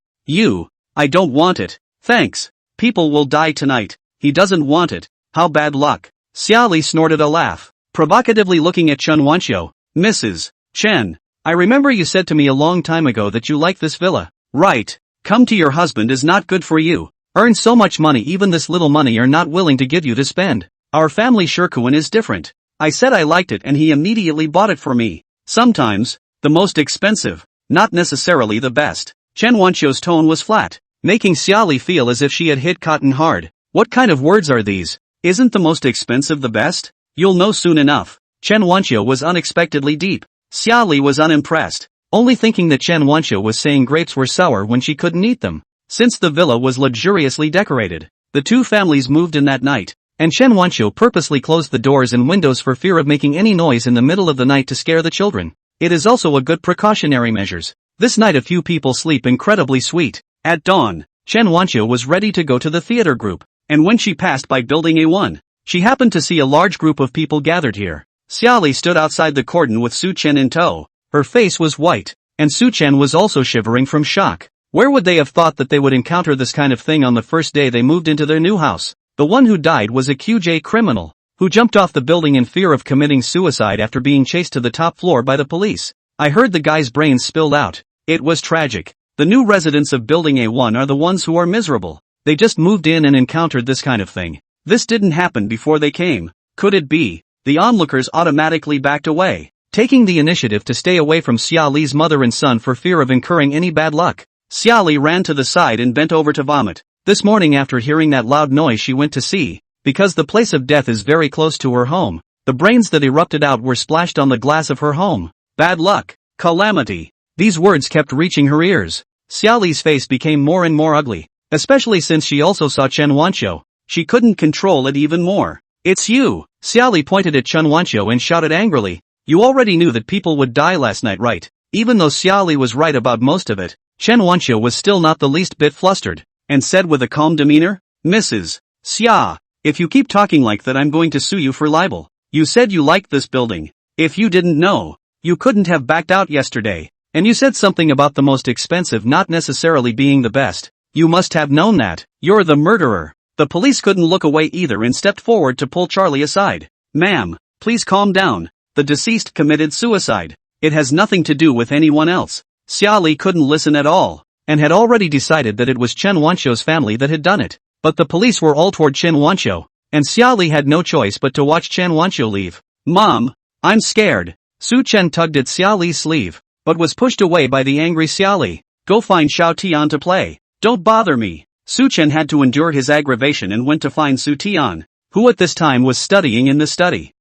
I don't want it. Thanks. People will die tonight. He doesn't want it. How bad luck. Xia Li snorted a laugh, provocatively looking at Chen Wanqiu. Mrs. Chen, I remember you said to me a long time ago that you like this villa. Right. Come to your husband is not good for you. Earn so much money, even this little money are not willing to give you to spend. Our family Shikuan is different. I said I liked it and he immediately bought it for me. Sometimes, the most expensive, not necessarily the best. Chen Wanqiu's tone was flat, making Xia Li feel as if she had hit cotton hard. What kind of words are these? Isn't the most expensive the best? You'll know soon enough. Chen Wanqiu was unexpectedly deep. Xia Li was unimpressed, only thinking that Chen Wanqiu was saying grapes were sour when she couldn't eat them. Since the villa was luxuriously decorated, the two families moved in that night, and Chen Wanqiu purposely closed the doors and windows for fear of making any noise in the middle of the night to scare the children. It is also a good precautionary measures. This night a few people sleep incredibly sweet. At dawn, Chen Wanqiu was ready to go to the theater group, and when she passed by building A1, she happened to see a large group of people gathered here. Xia Li stood outside the cordon with Su Chen in tow. Her face was white, and Su Chen was also shivering from shock. Where would they have thought that they would encounter this kind of thing on the first day they moved into their new house? The one who died was a QJ criminal, who jumped off the building in fear of committing suicide after being chased to the top floor by the police. I heard the guy's brains spilled out. It was tragic. The new residents of building A1 are the ones who are miserable. They just moved in and encountered this kind of thing. This didn't happen before they came. Could it be? The onlookers automatically backed away, taking the initiative to stay away from Xia Li's mother and son for fear of incurring any bad luck. Xia Li ran to the side and bent over to vomit. This morning after hearing that loud noise she went to see, because the place of death is very close to her home, the brains that erupted out were splashed on the glass of her home. Bad luck. Calamity. These words kept reaching her ears. Xia Li's face became more and more ugly, especially since she also saw Chen Wanqiu. She couldn't control it even more. It's you! Xia Li pointed at Chen Wanqiu and shouted angrily. You already knew that people would die last night, right? Even though Xia Li was right about most of it, Chen Wanqiu was still not the least bit flustered, and said with a calm demeanor, Mrs. Xia, if you keep talking like that I'm going to sue you for libel. You said you liked this building. If you didn't know, you couldn't have backed out yesterday. And you said something about the most expensive not necessarily being the best. You must have known that. You're the murderer. The police couldn't look away either and stepped forward to pull Charlie aside. Ma'am, please calm down. The deceased committed suicide. It has nothing to do with anyone else. Xia Li couldn't listen at all, and had already decided that it was Chen Wanqiu's family that had done it. But the police were all toward Chen Wanqiu, and Xia Li had no choice but to watch Chen Wanqiu leave. Mom, I'm scared. Su Chen tugged at Xia Li's sleeve, but was pushed away by the angry Xia Li. Go find Xiao Tian to play. Don't bother me. Su Chen had to endure his aggravation and went to find Su Tian, who at this time was studying in the study.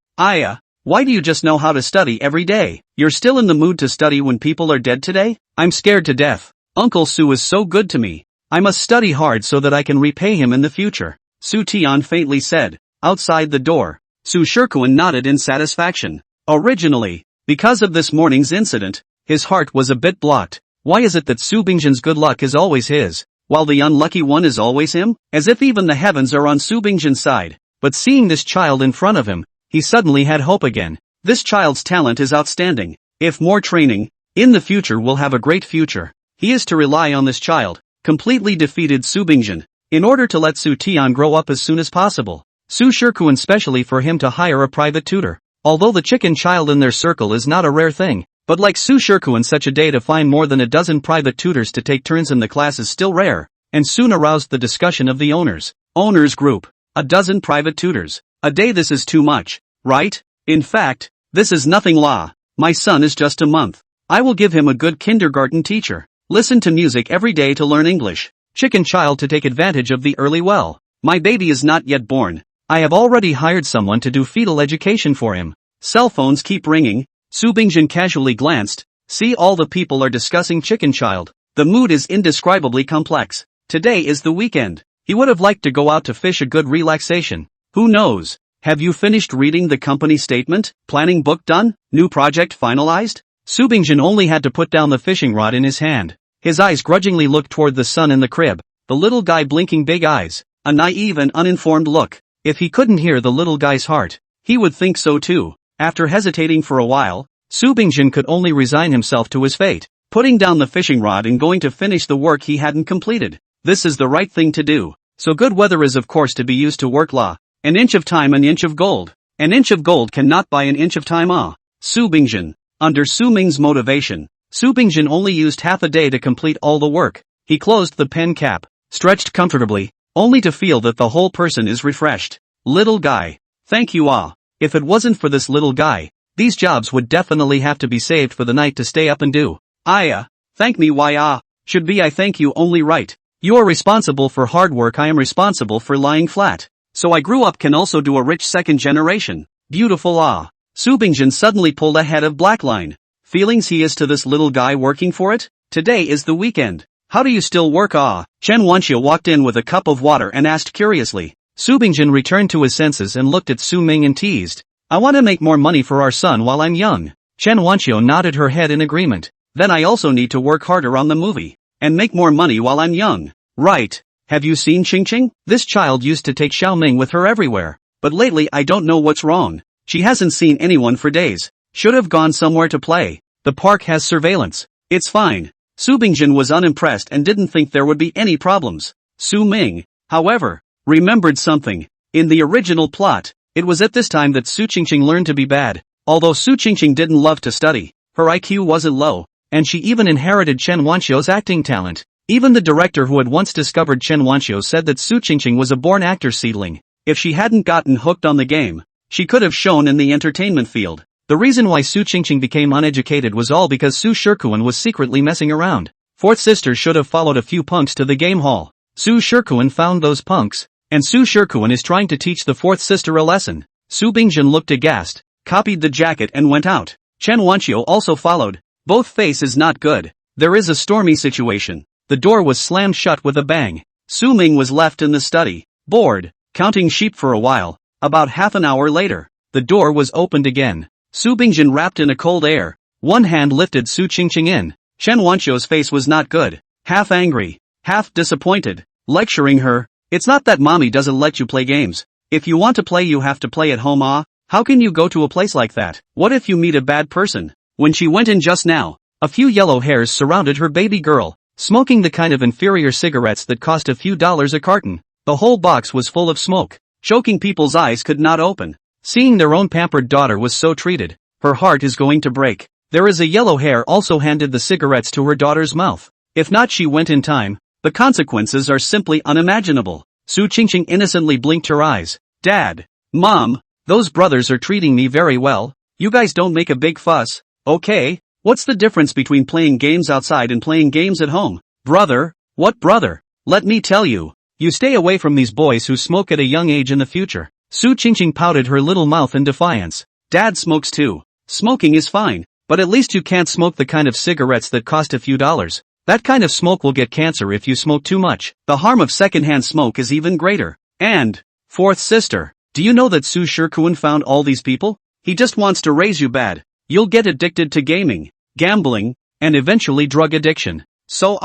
Why do you just know how to study every day? You're still in the mood to study when people are dead today? I'm scared to death. Uncle Su is so good to me. I must study hard so that I can repay him in the future, Su Tian faintly said. Outside the door, Su Shikuan nodded in satisfaction. Originally, because of this morning's incident, his heart was a bit blocked. Why is it that Su Bingjin's good luck is always his, while the unlucky one is always him? As if even the heavens are on Su Bingjin's side. But seeing this child in front of him, he suddenly had hope again. This child's talent is outstanding. If more training, in the future will have a great future. He is to rely on this child. Completely defeated Su Bingjin, in order to let Su Tian grow up as soon as possible. Su Shikuan specially for him to hire a private tutor. Although the chicken child in their circle is not a rare thing, but like Su Shikuan such a day to find more than a dozen private tutors to take turns in the class is still rare, and soon aroused the discussion of the owners. Owners group. A dozen private tutors. A day, this is too much, right? In fact, this is nothing la. My son is just a month. I will give him a good kindergarten teacher. Listen to music every day to learn English. Chicken child to take advantage of the early well. My baby is not yet born. I have already hired someone to do fetal education for him. Cell phones keep ringing. Su Bingjin casually glanced. See, all the people are discussing chicken child. The mood is indescribably complex. Today is the weekend. He would have liked to go out to fish, a good relaxation. Who knows? Have you finished reading the company statement? Planning book done? New project finalized? Su Bingjin only had to put down the fishing rod in his hand. His eyes grudgingly looked toward the son in the crib. The little guy blinking big eyes. A naive and uninformed look. If he couldn't hear the little guy's heart, he would think so too. After hesitating for a while, Su Bingjin could only resign himself to his fate, putting down the fishing rod and going to finish the work he hadn't completed. This is the right thing to do. So good weather is of course to be used to work la. An inch of time, an inch of gold. An inch of gold cannot buy an inch of time Su Bingjin. Under Su Ming's motivation, Su Bingjin only used half a day to complete all the work. He closed the pen cap, stretched comfortably, only to feel that the whole person is refreshed. Little guy. Thank you If it wasn't for this little guy, these jobs would definitely have to be saved for the night to stay up and do. Thank me, why should be I thank you only, right? You are responsible for hard work, I am responsible for lying flat. So I grew up can also do a rich second generation. Beautiful Su Bingjin suddenly pulled ahead of Blackline. Feelings he is to this little guy working for it? Today is the weekend. How do you still work Chen Wanxiu walked in with a cup of water and asked curiously. Su Bingjin returned to his senses and looked at Su Ming and teased. I want to make more money for our son while I'm young. Chen Wanxiu nodded her head in agreement. Then I also need to work harder on the movie. And make more money while I'm young. Right. Have you seen Ching Ching? This child used to take Xiao Ming with her everywhere. But lately I don't know what's wrong. She hasn't seen anyone for days. Should have gone somewhere to play. The park has surveillance. It's fine. Su Bingjin was unimpressed and didn't think there would be any problems. Su Ming, however, remembered something. In the original plot, it was at this time that Su Qingqing learned to be bad. Although Su Qingqing didn't love to study, her IQ wasn't low, and she even inherited Chen Wanxiu's acting talent. Even the director who had once discovered Chen Wanxiu said that Su Qingqing was a born actor seedling. If she hadn't gotten hooked on the game, she could have shone in the entertainment field. The reason why Su Qingqing became uneducated was all because Su Shikuan was secretly messing around. Fourth sister should have followed a few punks to the game hall. Su Shikuan found those punks, and Su Shikuan is trying to teach the fourth sister a lesson. Su Bingjin looked aghast, copied the jacket and went out. Chen Wanxiu also followed. Both face is not good. There is a stormy situation. The door was slammed shut with a bang. Su Ming was left in the study, bored, counting sheep for a while. About half an hour later, the door was opened again. Su Bingjin wrapped in a cold air. One hand lifted Su Qingqing in. Chen Wanxiu's face was not good. Half angry, half disappointed, lecturing her. It's not that mommy doesn't let you play games. If you want to play you have to play at home How can you go to a place like that? What if you meet a bad person? When she went in just now, a few yellow hairs surrounded her baby girl, smoking the kind of inferior cigarettes that cost a few dollars a carton. The whole box was full of smoke. Choking people's eyes could not open. Seeing their own pampered daughter was so treated, her heart is going to break. There is a yellow hair also handed the cigarettes to her daughter's mouth. If not she went in time, the consequences are simply unimaginable. Su Qingqing innocently blinked her eyes. Dad, Mom, those brothers are treating me very well. You guys don't make a big fuss, okay? What's the difference between playing games outside and playing games at home? Brother? What brother? Let me tell you. You stay away from these boys who smoke at a young age in the future. Su Qingqing pouted her little mouth in defiance. Dad smokes too. Smoking is fine, but at least you can't smoke the kind of cigarettes that cost a few dollars. That kind of smoke will get cancer if you smoke too much. The harm of secondhand smoke is even greater. And, fourth sister, do you know that Su Shirkuan found all these people? He just wants to raise you bad. You'll get addicted to gaming, gambling, and eventually drug addiction. So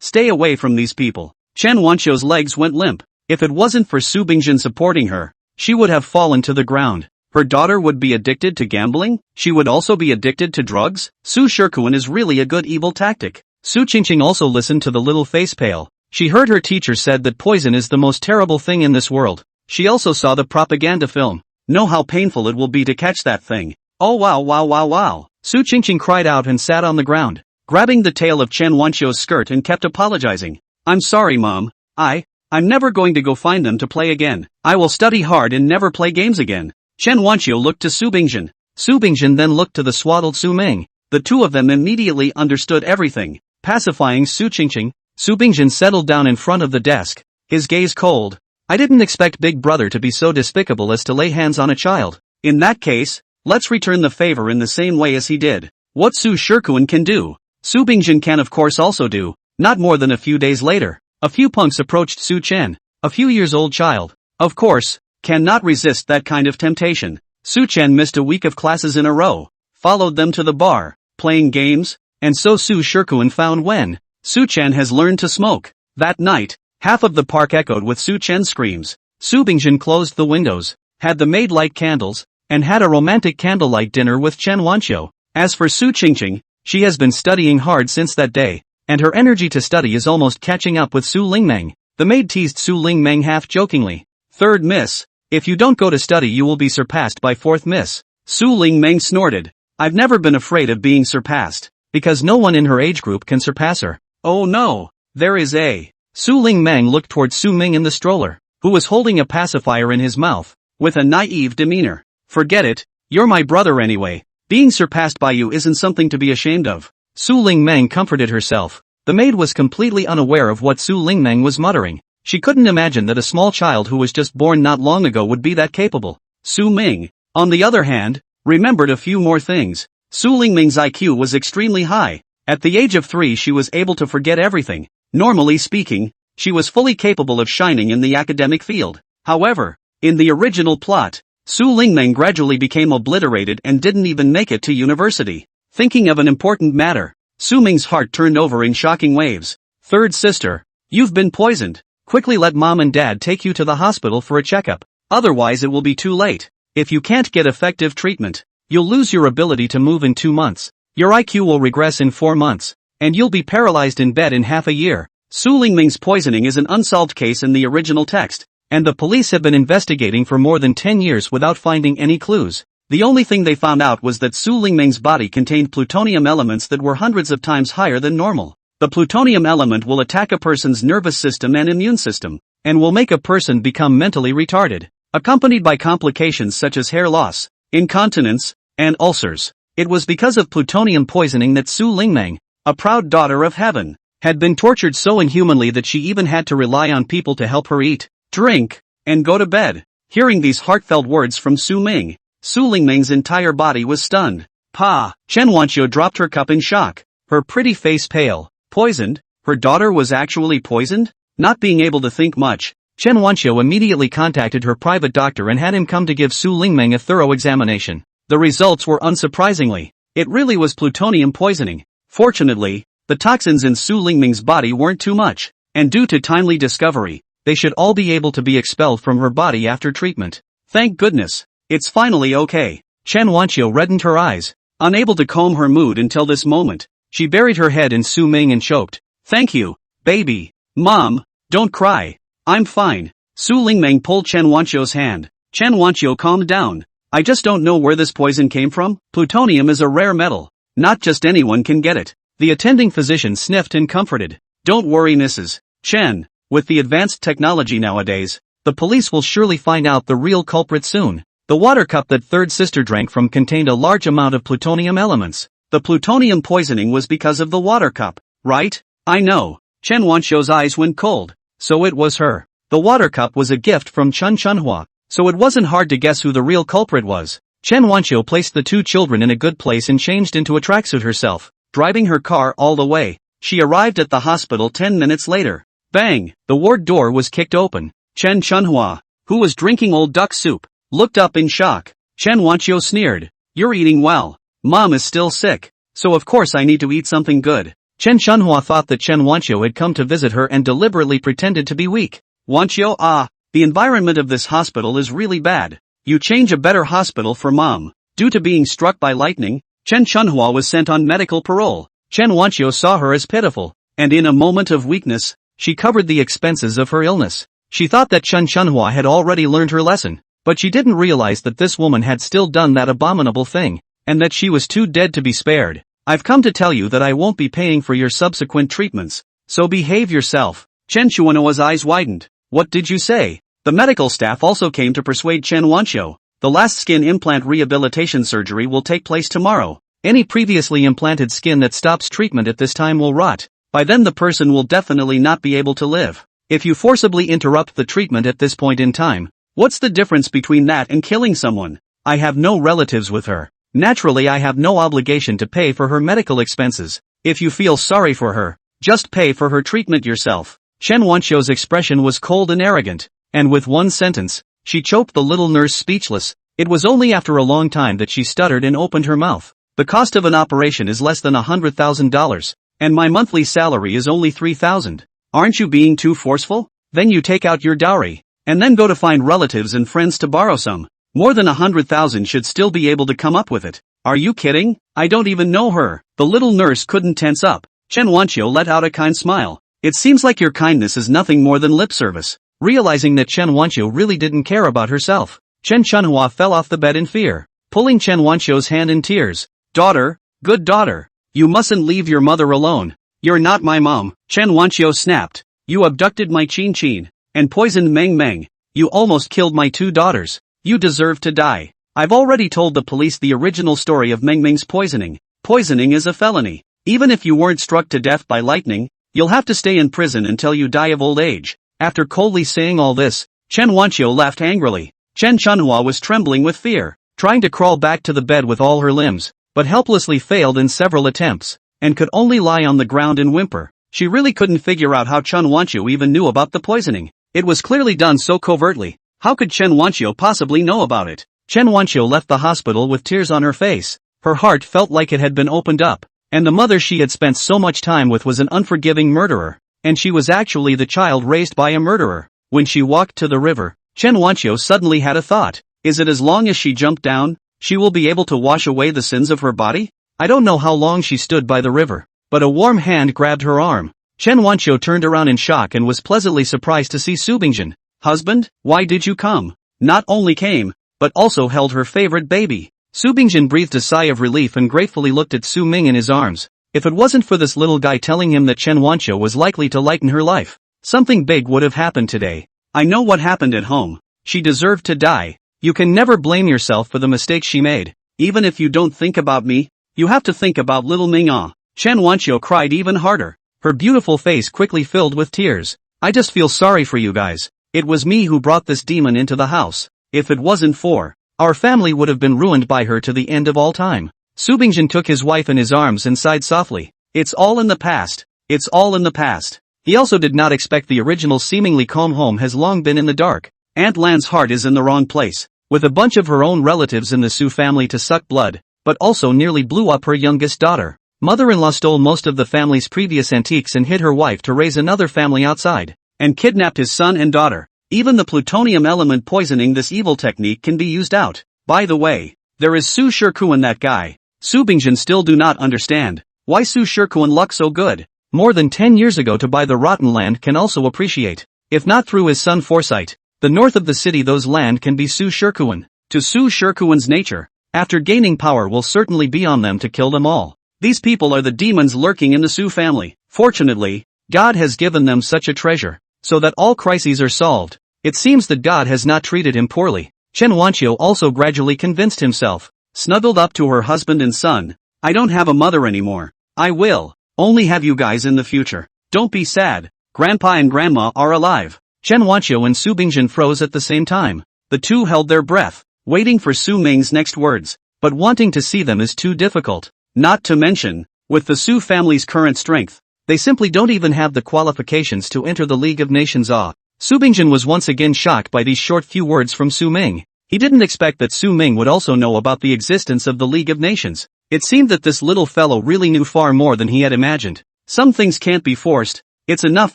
stay away from these people. Chen Wanqiu's legs went limp. If it wasn't for Su Bingjin supporting her, she would have fallen to the ground. Her daughter would be addicted to gambling? She would also be addicted to drugs? Su Shirkuan is really a good evil tactic. Su Qingqing also listened to the little face pale. She heard her teacher said that poison is the most terrible thing in this world. She also saw the propaganda film. Know how painful it will be to catch that thing. Oh wow. Su Qingqing cried out and sat on the ground, grabbing the tail of Chen Wanqiu's skirt and kept apologizing. I'm sorry, Mom. I'm never going to go find them to play again. I will study hard and never play games again. Chen Wanqiu looked to Su Bingjin. Su Bingjin then looked to the swaddled Su Ming. The two of them immediately understood everything. Pacifying Su Qingqing, Su Bingjin settled down in front of the desk, his gaze cold. I didn't expect Big Brother to be so despicable as to lay hands on a child. In that case, let's return the favor in the same way as he did. What Su Shirkuan can do, Su Bingjin can of course also do. Not more than a few days later, a few punks approached Su Chen, a few years old child. Of course, cannot resist that kind of temptation. Su Chen missed a week of classes in a row, followed them to the bar, playing games, and so Su Shirkuan found when Su Chen has learned to smoke. That night, half of the park echoed with Su Chen's screams. Su Bingjin closed the windows, had the maid light candles, and had a romantic candlelight dinner with Chen Wanqiu. As for Su Qingqing, she has been studying hard since that day, and her energy to study is almost catching up with Su Lingmeng. The maid teased Su Lingmeng half-jokingly. Third miss, if you don't go to study you will be surpassed by fourth miss. Su Lingmeng snorted. I've never been afraid of being surpassed, because no one in her age group can surpass her. Oh no, there is a... Su Lingmeng looked toward Su Ming in the stroller, who was holding a pacifier in his mouth, with a naive demeanor. Forget it, you're my brother anyway. Being surpassed by you isn't something to be ashamed of. Su Lingmeng comforted herself. The maid was completely unaware of what Su Lingmeng was muttering. She couldn't imagine that a small child who was just born not long ago would be that capable. Su Ming, on the other hand, remembered a few more things. Su Lingmeng's IQ was extremely high. At the age of 3 she was able to forget everything. Normally speaking, she was fully capable of shining in the academic field. However, in the original plot, Su Lingmeng gradually became obliterated and didn't even make it to university. Thinking of an important matter, Su Ming's heart turned over in shocking waves. Third sister, you've been poisoned. Quickly let Mom and Dad take you to the hospital for a checkup. Otherwise it will be too late. If you can't get effective treatment, you'll lose your ability to move in 2 months. Your IQ will regress in 4 months, and you'll be paralyzed in bed in half a year. Su Lingmeng's poisoning is an unsolved case in the original text, and the police have been investigating for more than 10 years without finding any clues. The only thing they found out was that Su Lingmeng's body contained plutonium elements that were hundreds of times higher than normal. The plutonium element will attack a person's nervous system and immune system, and will make a person become mentally retarded, accompanied by complications such as hair loss, incontinence, and ulcers. It was because of plutonium poisoning that Su Lingmeng, a proud daughter of heaven, had been tortured so inhumanly that she even had to rely on people to help her eat, drink, and go to bed. Hearing these heartfelt words from Su Ming, Su Lingmeng's entire body was stunned. Chen Wanqiu dropped her cup in shock, her pretty face pale. Poisoned? Her daughter was actually poisoned? Not being able to think much, Chen Wanqiu immediately contacted her private doctor and had him come to give Su Lingmeng a thorough examination. The results were unsurprisingly. It really was plutonium poisoning. Fortunately, the toxins in Su Lingmeng's body weren't too much, and due to timely discovery, they should all be able to be expelled from her body after treatment. Thank goodness. It's finally okay. Chen Wanqiu reddened her eyes, unable to calm her mood until this moment. She buried her head in Su Ming and choked. Thank you, baby. Mom, don't cry. I'm fine. Su Lingmeng pulled Chen Wanqiu's hand. Chen Wanqiu calmed down. I just don't know where this poison came from. Plutonium is a rare metal. Not just anyone can get it. The attending physician sniffed and comforted. Don't worry, Mrs. Chen. With the advanced technology nowadays, the police will surely find out the real culprit soon. The water cup that third sister drank from contained a large amount of plutonium elements. The plutonium poisoning was because of the water cup, right? I know. Chen Wanqiu's eyes went cold. So it was her. The water cup was a gift from Manhwa, so it wasn't hard to guess who the real culprit was. Chen Wanqiu placed the two children in a good place and changed into a tracksuit herself, driving her car all the way. She arrived at the hospital 10 minutes later. Bang! The ward door was kicked open. Chen Chunhua, who was drinking old duck soup, looked up in shock. Chen Wanqiu sneered. You're eating well. Mom is still sick, so of course I need to eat something good. Chen Chunhua thought that Chen Wanqiu had come to visit her and deliberately pretended to be weak. Wanqiu, the environment of this hospital is really bad. You change a better hospital for mom. Due to being struck by lightning, Chen Chunhua was sent on medical parole. Chen Wanqiu saw her as pitiful, and in a moment of weakness, she covered the expenses of her illness. She thought that Chen Chunhua had already learned her lesson, but she didn't realize that this woman had still done that abominable thing, and that she was too dead to be spared. I've come to tell you that I won't be paying for your subsequent treatments, so behave yourself. Chen Chuanhua's eyes widened. What did you say? The medical staff also came to persuade Chen Wanqiu. The last skin implant rehabilitation surgery will take place tomorrow. Any previously implanted skin that stops treatment at this time will rot. By then the person will definitely not be able to live. If you forcibly interrupt the treatment at this point in time, what's the difference between that and killing someone? I have no relatives with her. Naturally I have no obligation to pay for her medical expenses. If you feel sorry for her, just pay for her treatment yourself. Chen Wanqiu's expression was cold and arrogant, and with one sentence, she choked the little nurse speechless. It was only after a long time that she stuttered and opened her mouth. The cost of an operation is less than $100,000, and my monthly salary is only $3,000. Aren't you being too forceful? Then you take out your dowry, and then go to find relatives and friends to borrow some. More than 100,000 should still be able to come up with it. Are you kidding? I don't even know her. The little nurse couldn't tense up. Chen Wanqiu let out a kind smile. It seems like your kindness is nothing more than lip service. Realizing that Chen Wanqiu really didn't care about herself, Chen Chunhua fell off the bed in fear, pulling Chen Wanqiu's hand in tears. Daughter, good daughter, you mustn't leave your mother alone. You're not my mom. Chen Wanqiu snapped. You abducted my Qin Qin, and poisoned Meng Meng. You almost killed my two daughters. You deserve to die. I've already told the police the original story of Meng Meng's poisoning. Poisoning is a felony. Even if you weren't struck to death by lightning, you'll have to stay in prison until you die of old age. After coldly saying all this, Chen Wanqiu laughed angrily. Chen Chunhua was trembling with fear, trying to crawl back to the bed with all her limbs, but helplessly failed in several attempts, and could only lie on the ground and whimper. She really couldn't figure out how Chen Wanqiu even knew about the poisoning. It was clearly done so covertly. How could Chen Wanqiu possibly know about it? Chen Wanqiu left the hospital with tears on her face. Her heart felt like it had been opened up, and the mother she had spent so much time with was an unforgiving murderer, and she was actually the child raised by a murderer. When she walked to the river, Chen Wanqiu suddenly had a thought. Is it as long as she jumped down, she will be able to wash away the sins of her body? I don't know how long she stood by the river, but a warm hand grabbed her arm. Chen Wanqiu turned around in shock and was pleasantly surprised to see Su Bingjin. Husband, why did you come? Not only came, but also held her favorite baby. Su Bingjin breathed a sigh of relief and gratefully looked at Su Ming in his arms. If it wasn't for this little guy telling him that Chen Wanqiu was likely to lighten her life, something big would have happened today. I know what happened at home. She deserved to die. You can never blame yourself for the mistakes she made. Even if you don't think about me, you have to think about little Ming. Chen Wanqiu cried even harder. Her beautiful face quickly filled with tears. I just feel sorry for you guys. It was me who brought this demon into the house. If it wasn't for, our family would have been ruined by her to the end of all time. Su Bingjin took his wife in his arms and sighed softly. It's all in the past. It's all in the past. He also did not expect the original seemingly calm home has long been in the dark. Aunt Lan's heart is in the wrong place, with a bunch of her own relatives in the Su family to suck blood, but also nearly blew up her youngest daughter. Mother-in-law stole most of the family's previous antiques and hid her wife to raise another family outside, and kidnapped his son and daughter. Even the plutonium element poisoning this evil technique can be used out. By the way, there is Su Shikuan, that guy. Su Bingjin still do not understand. Why Su Shikuan luck so good? More than 10 years ago to buy the rotten land can also appreciate. If not through his son foresight, the north of the city those land can be Su Shikuan. To Su Shikuan's nature, after gaining power will certainly be on them to kill them all. These people are the demons lurking in the Su family. Fortunately, God has given them such a treasure, so that all crises are solved. It seems that God has not treated him poorly. Chen Wanqiu also gradually convinced himself, snuggled up to her husband and son. I don't have a mother anymore. I will only have you guys in the future. Don't be sad. Grandpa and Grandma are alive. Chen Wanqiu and Su Bingjin froze at the same time. The two held their breath. waiting for Su Ming's next words, but wanting to see them is too difficult. Not to mention, with the Su family's current strength, they simply don't even have the qualifications to enter the League of Nations. Su Bingjin was once again shocked by these short few words from Su Ming. He didn't expect that Su Ming would also know about the existence of the League of Nations. It seemed that this little fellow really knew far more than he had imagined. Some things can't be forced. It's enough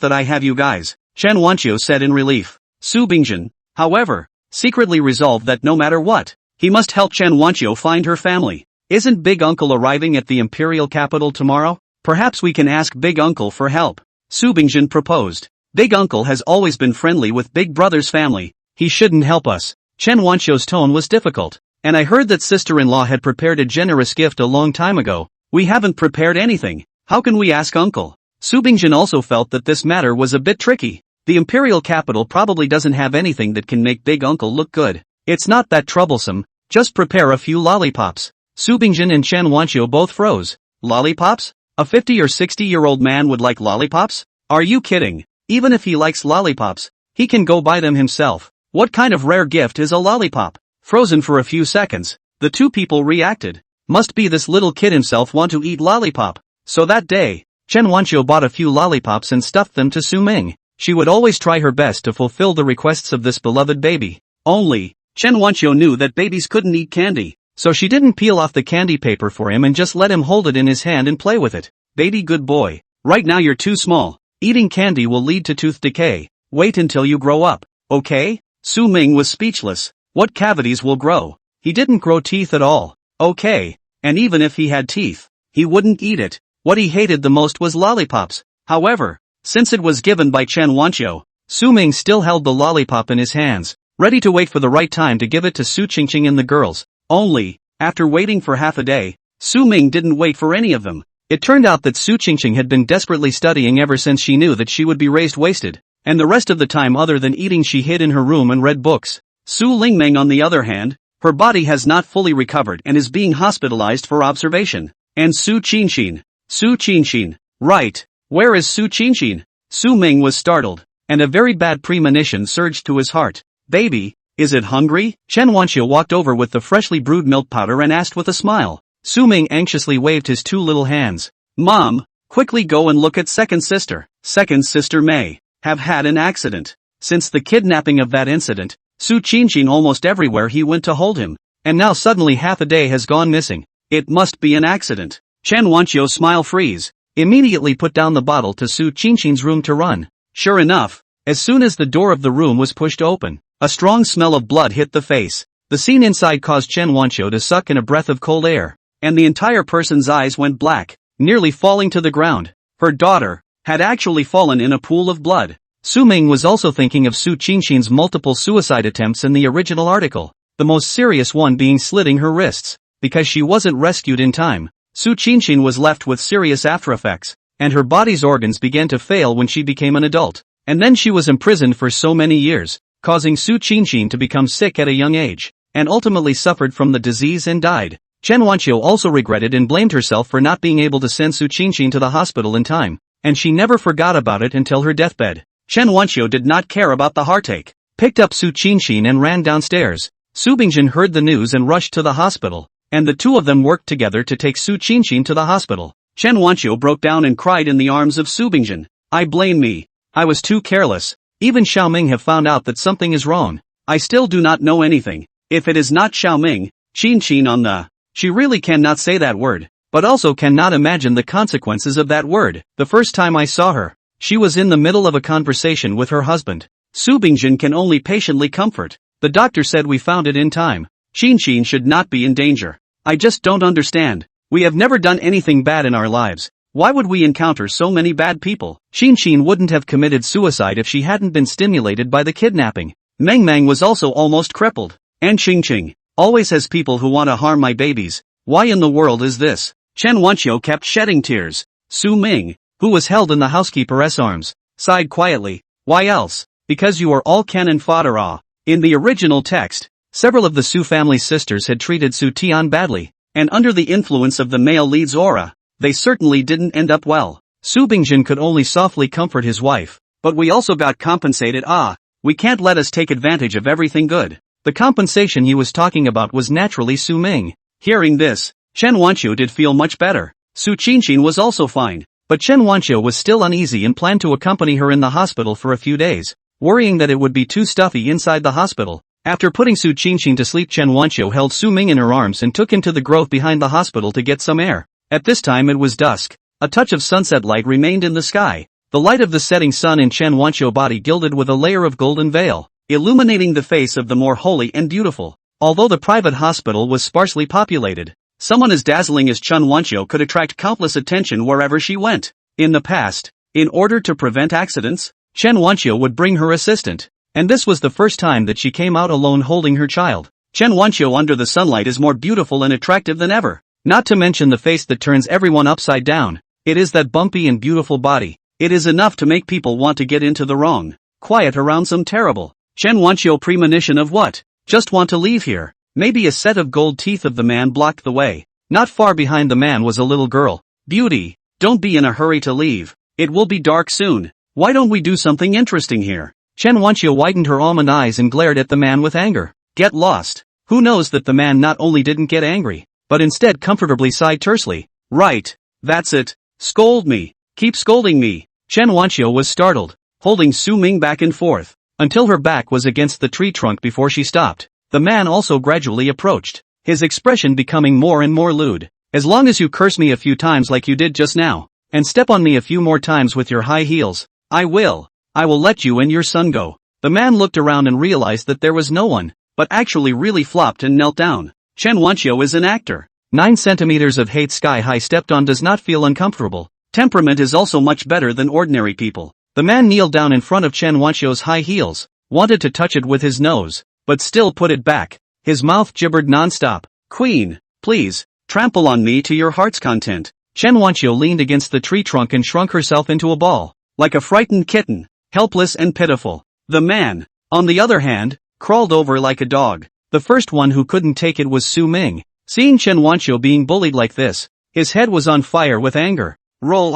that I have you guys, Chen Wanqiu said in relief. Su Bingjin, however, secretly resolved that no matter what, he must help Chen Wanqiu find her family. Isn't Big Uncle arriving at the imperial capital tomorrow? Perhaps we can ask Big Uncle for help, Su Bingjin proposed. Big Uncle has always been friendly with Big Brother's family. He shouldn't help us. Chen Wanqiu's tone was difficult. And I heard that sister-in-law had prepared a generous gift a long time ago. We haven't prepared anything. How can we ask Uncle? Su Bingjin also felt that this matter was a bit tricky. The imperial capital probably doesn't have anything that can make Big Uncle look good. It's not that troublesome. Just prepare a few lollipops. Su Bingjin and Chen Wanqiu both froze. Lollipops? A 50 or 60-year-old man would like lollipops? Are you kidding? Even if he likes lollipops, he can go buy them himself. What kind of rare gift is a lollipop? Frozen for a few seconds, the two people reacted. Must be this little kid himself want to eat lollipop. So that day, Chen Wanqiu bought a few lollipops and stuffed them to Su Ming. She would always try her best to fulfill the requests of this beloved baby. Only, Chen Wanqiu knew that babies couldn't eat candy, so she didn't peel off the candy paper for him and just let him hold it in his hand and play with it. Baby good boy, right now you're too small. Eating candy will lead to tooth decay. Wait until you grow up, okay? Su Ming was speechless. What cavities will grow? He didn't grow teeth at all. Okay, and even if he had teeth, he wouldn't eat it. What he hated the most was lollipops. However, since it was given by Chen Wanqiu, Su Ming still held the lollipop in his hands, ready to wait for the right time to give it to Su Qingqing and the girls. Only, after waiting for half a day, Su Ming didn't wait for any of them. It turned out that Su Qingqing had been desperately studying ever since she knew that she would be raised wasted, and the rest of the time other than eating she hid in her room and read books. Su Lingmeng on the other hand, her body has not fully recovered and is being hospitalized for observation. And Su Qingqing, right, where is Su Qingqing? Su Ming was startled, and a very bad premonition surged to his heart. Baby, is it hungry? Chen Wanqiu walked over with the freshly brewed milk powder and asked with a smile. Su Ming anxiously waved his two little hands. Mom, quickly go and look at second sister. Second sister may have had an accident. Since the kidnapping of that incident, Su Qingqing almost everywhere he went to hold him, and now suddenly half a day has gone missing. It must be an accident. Chen Wanqiu's smile freeze, immediately put down the bottle to Su Qingqing's room to run. Sure enough, as soon as the door of the room was pushed open, a strong smell of blood hit the face. The scene inside caused Chen Wanqiu to suck in a breath of cold air, and the entire person's eyes went black, nearly falling to the ground. Her daughter had actually fallen in a pool of blood. Su Ming was also thinking of Su Qingqing's multiple suicide attempts in the original article, the most serious one being slitting her wrists. Because she wasn't rescued in time, Su Qingqing was left with serious aftereffects, and her body's organs began to fail when she became an adult. And then she was imprisoned for so many years, causing Su Qingqing to become sick at a young age, and ultimately suffered from the disease and died. Chen Wanqiu also regretted and blamed herself for not being able to send Su Qingqing to the hospital in time, and she never forgot about it until her deathbed. Chen Wanqiu did not care about the heartache, picked up Su Qingqing and ran downstairs. Su Bingjin heard the news and rushed to the hospital, and the two of them worked together to take Su Qingqing to the hospital. Chen Wanqiu broke down and cried in the arms of Su Bingjin. I blame me. I was too careless. Even Xiaoming have found out that something is wrong. I still do not know anything. If it is not Xiaoming, Qingqing on the... She really cannot say that word, but also cannot imagine the consequences of that word. The first time I saw her, she was in the middle of a conversation with her husband. Su Bingjin can only patiently comfort. The doctor said we found it in time. Qingqing should not be in danger. I just don't understand. We have never done anything bad in our lives. Why would we encounter so many bad people? Qingqing wouldn't have committed suicide if she hadn't been stimulated by the kidnapping. Meng Meng was also almost crippled. And Qingqing always has people who want to harm my babies. Why in the world is this? Chen Wanqiu kept shedding tears. Su Ming, who was held in the housekeeper's arms, sighed quietly. Why else? Because you are all cannon fodder. In the original text, several of the Su family's sisters had treated Su Tian badly, and under the influence of the male lead's aura, they certainly didn't end up well. Su Bingjin could only softly comfort his wife. But we also got compensated. We can't let us take advantage of everything good. The compensation he was talking about was naturally Su Ming. Hearing this, Chen Wanqiu did feel much better. Su Qinshin was also fine, but Chen Wanqiu was still uneasy and planned to accompany her in the hospital for a few days, worrying that it would be too stuffy inside the hospital. After putting Su Qinshin to sleep, Chen Wanqiu held Su Ming in her arms and took him to the grove behind the hospital to get some air. At this time it was dusk. A touch of sunset light remained in the sky. The light of the setting sun in Chen Wanqiu's body gilded with a layer of golden veil, illuminating the face of the more holy and beautiful. Although the private hospital was sparsely populated, someone as dazzling as Chen Wanqiu could attract countless attention wherever she went. In the past, in order to prevent accidents, Chen Wanqiu would bring her assistant, and this was the first time that she came out alone holding her child. Chen Wanqiu under the sunlight is more beautiful and attractive than ever, not to mention the face that turns everyone upside down. It is that bumpy and beautiful body. It is enough to make people want to get into the wrong, quiet around some terrible. Chen Wanqiu premonition of what? Just want to leave here. Maybe a set of gold teeth of the man blocked the way. Not far behind the man was a little girl. Beauty, don't be in a hurry to leave. It will be dark soon. Why don't we do something interesting here? Chen Wanqiu widened her almond eyes and glared at the man with anger. Get lost. Who knows that the man not only didn't get angry, but instead comfortably sighed tersely. Right. That's it. Scold me. Keep scolding me. Chen Wanqiu was startled, holding Su Ming back and forth, until her back was against the tree trunk before she stopped. The man also gradually approached, his expression becoming more and more lewd. As long as you curse me a few times like you did just now, and step on me a few more times with your high heels, I will let you and your son go. The man looked around and realized that there was no one, but actually really flopped and knelt down. Chen Wanqiu is an actor. 9 centimeters of hate sky-high stepped on does not feel uncomfortable. Temperament is also much better than ordinary people. The man kneeled down in front of Chen Wanqiu's high heels, wanted to touch it with his nose, but still put it back. His mouth gibbered non-stop. Queen, please, trample on me to your heart's content. Chen Wanqiu leaned against the tree trunk and shrunk herself into a ball, like a frightened kitten, helpless and pitiful. The man, on the other hand, crawled over like a dog. The first one who couldn't take it was Su Ming. Seeing Chen Wanqiu being bullied like this, his head was on fire with anger. Roll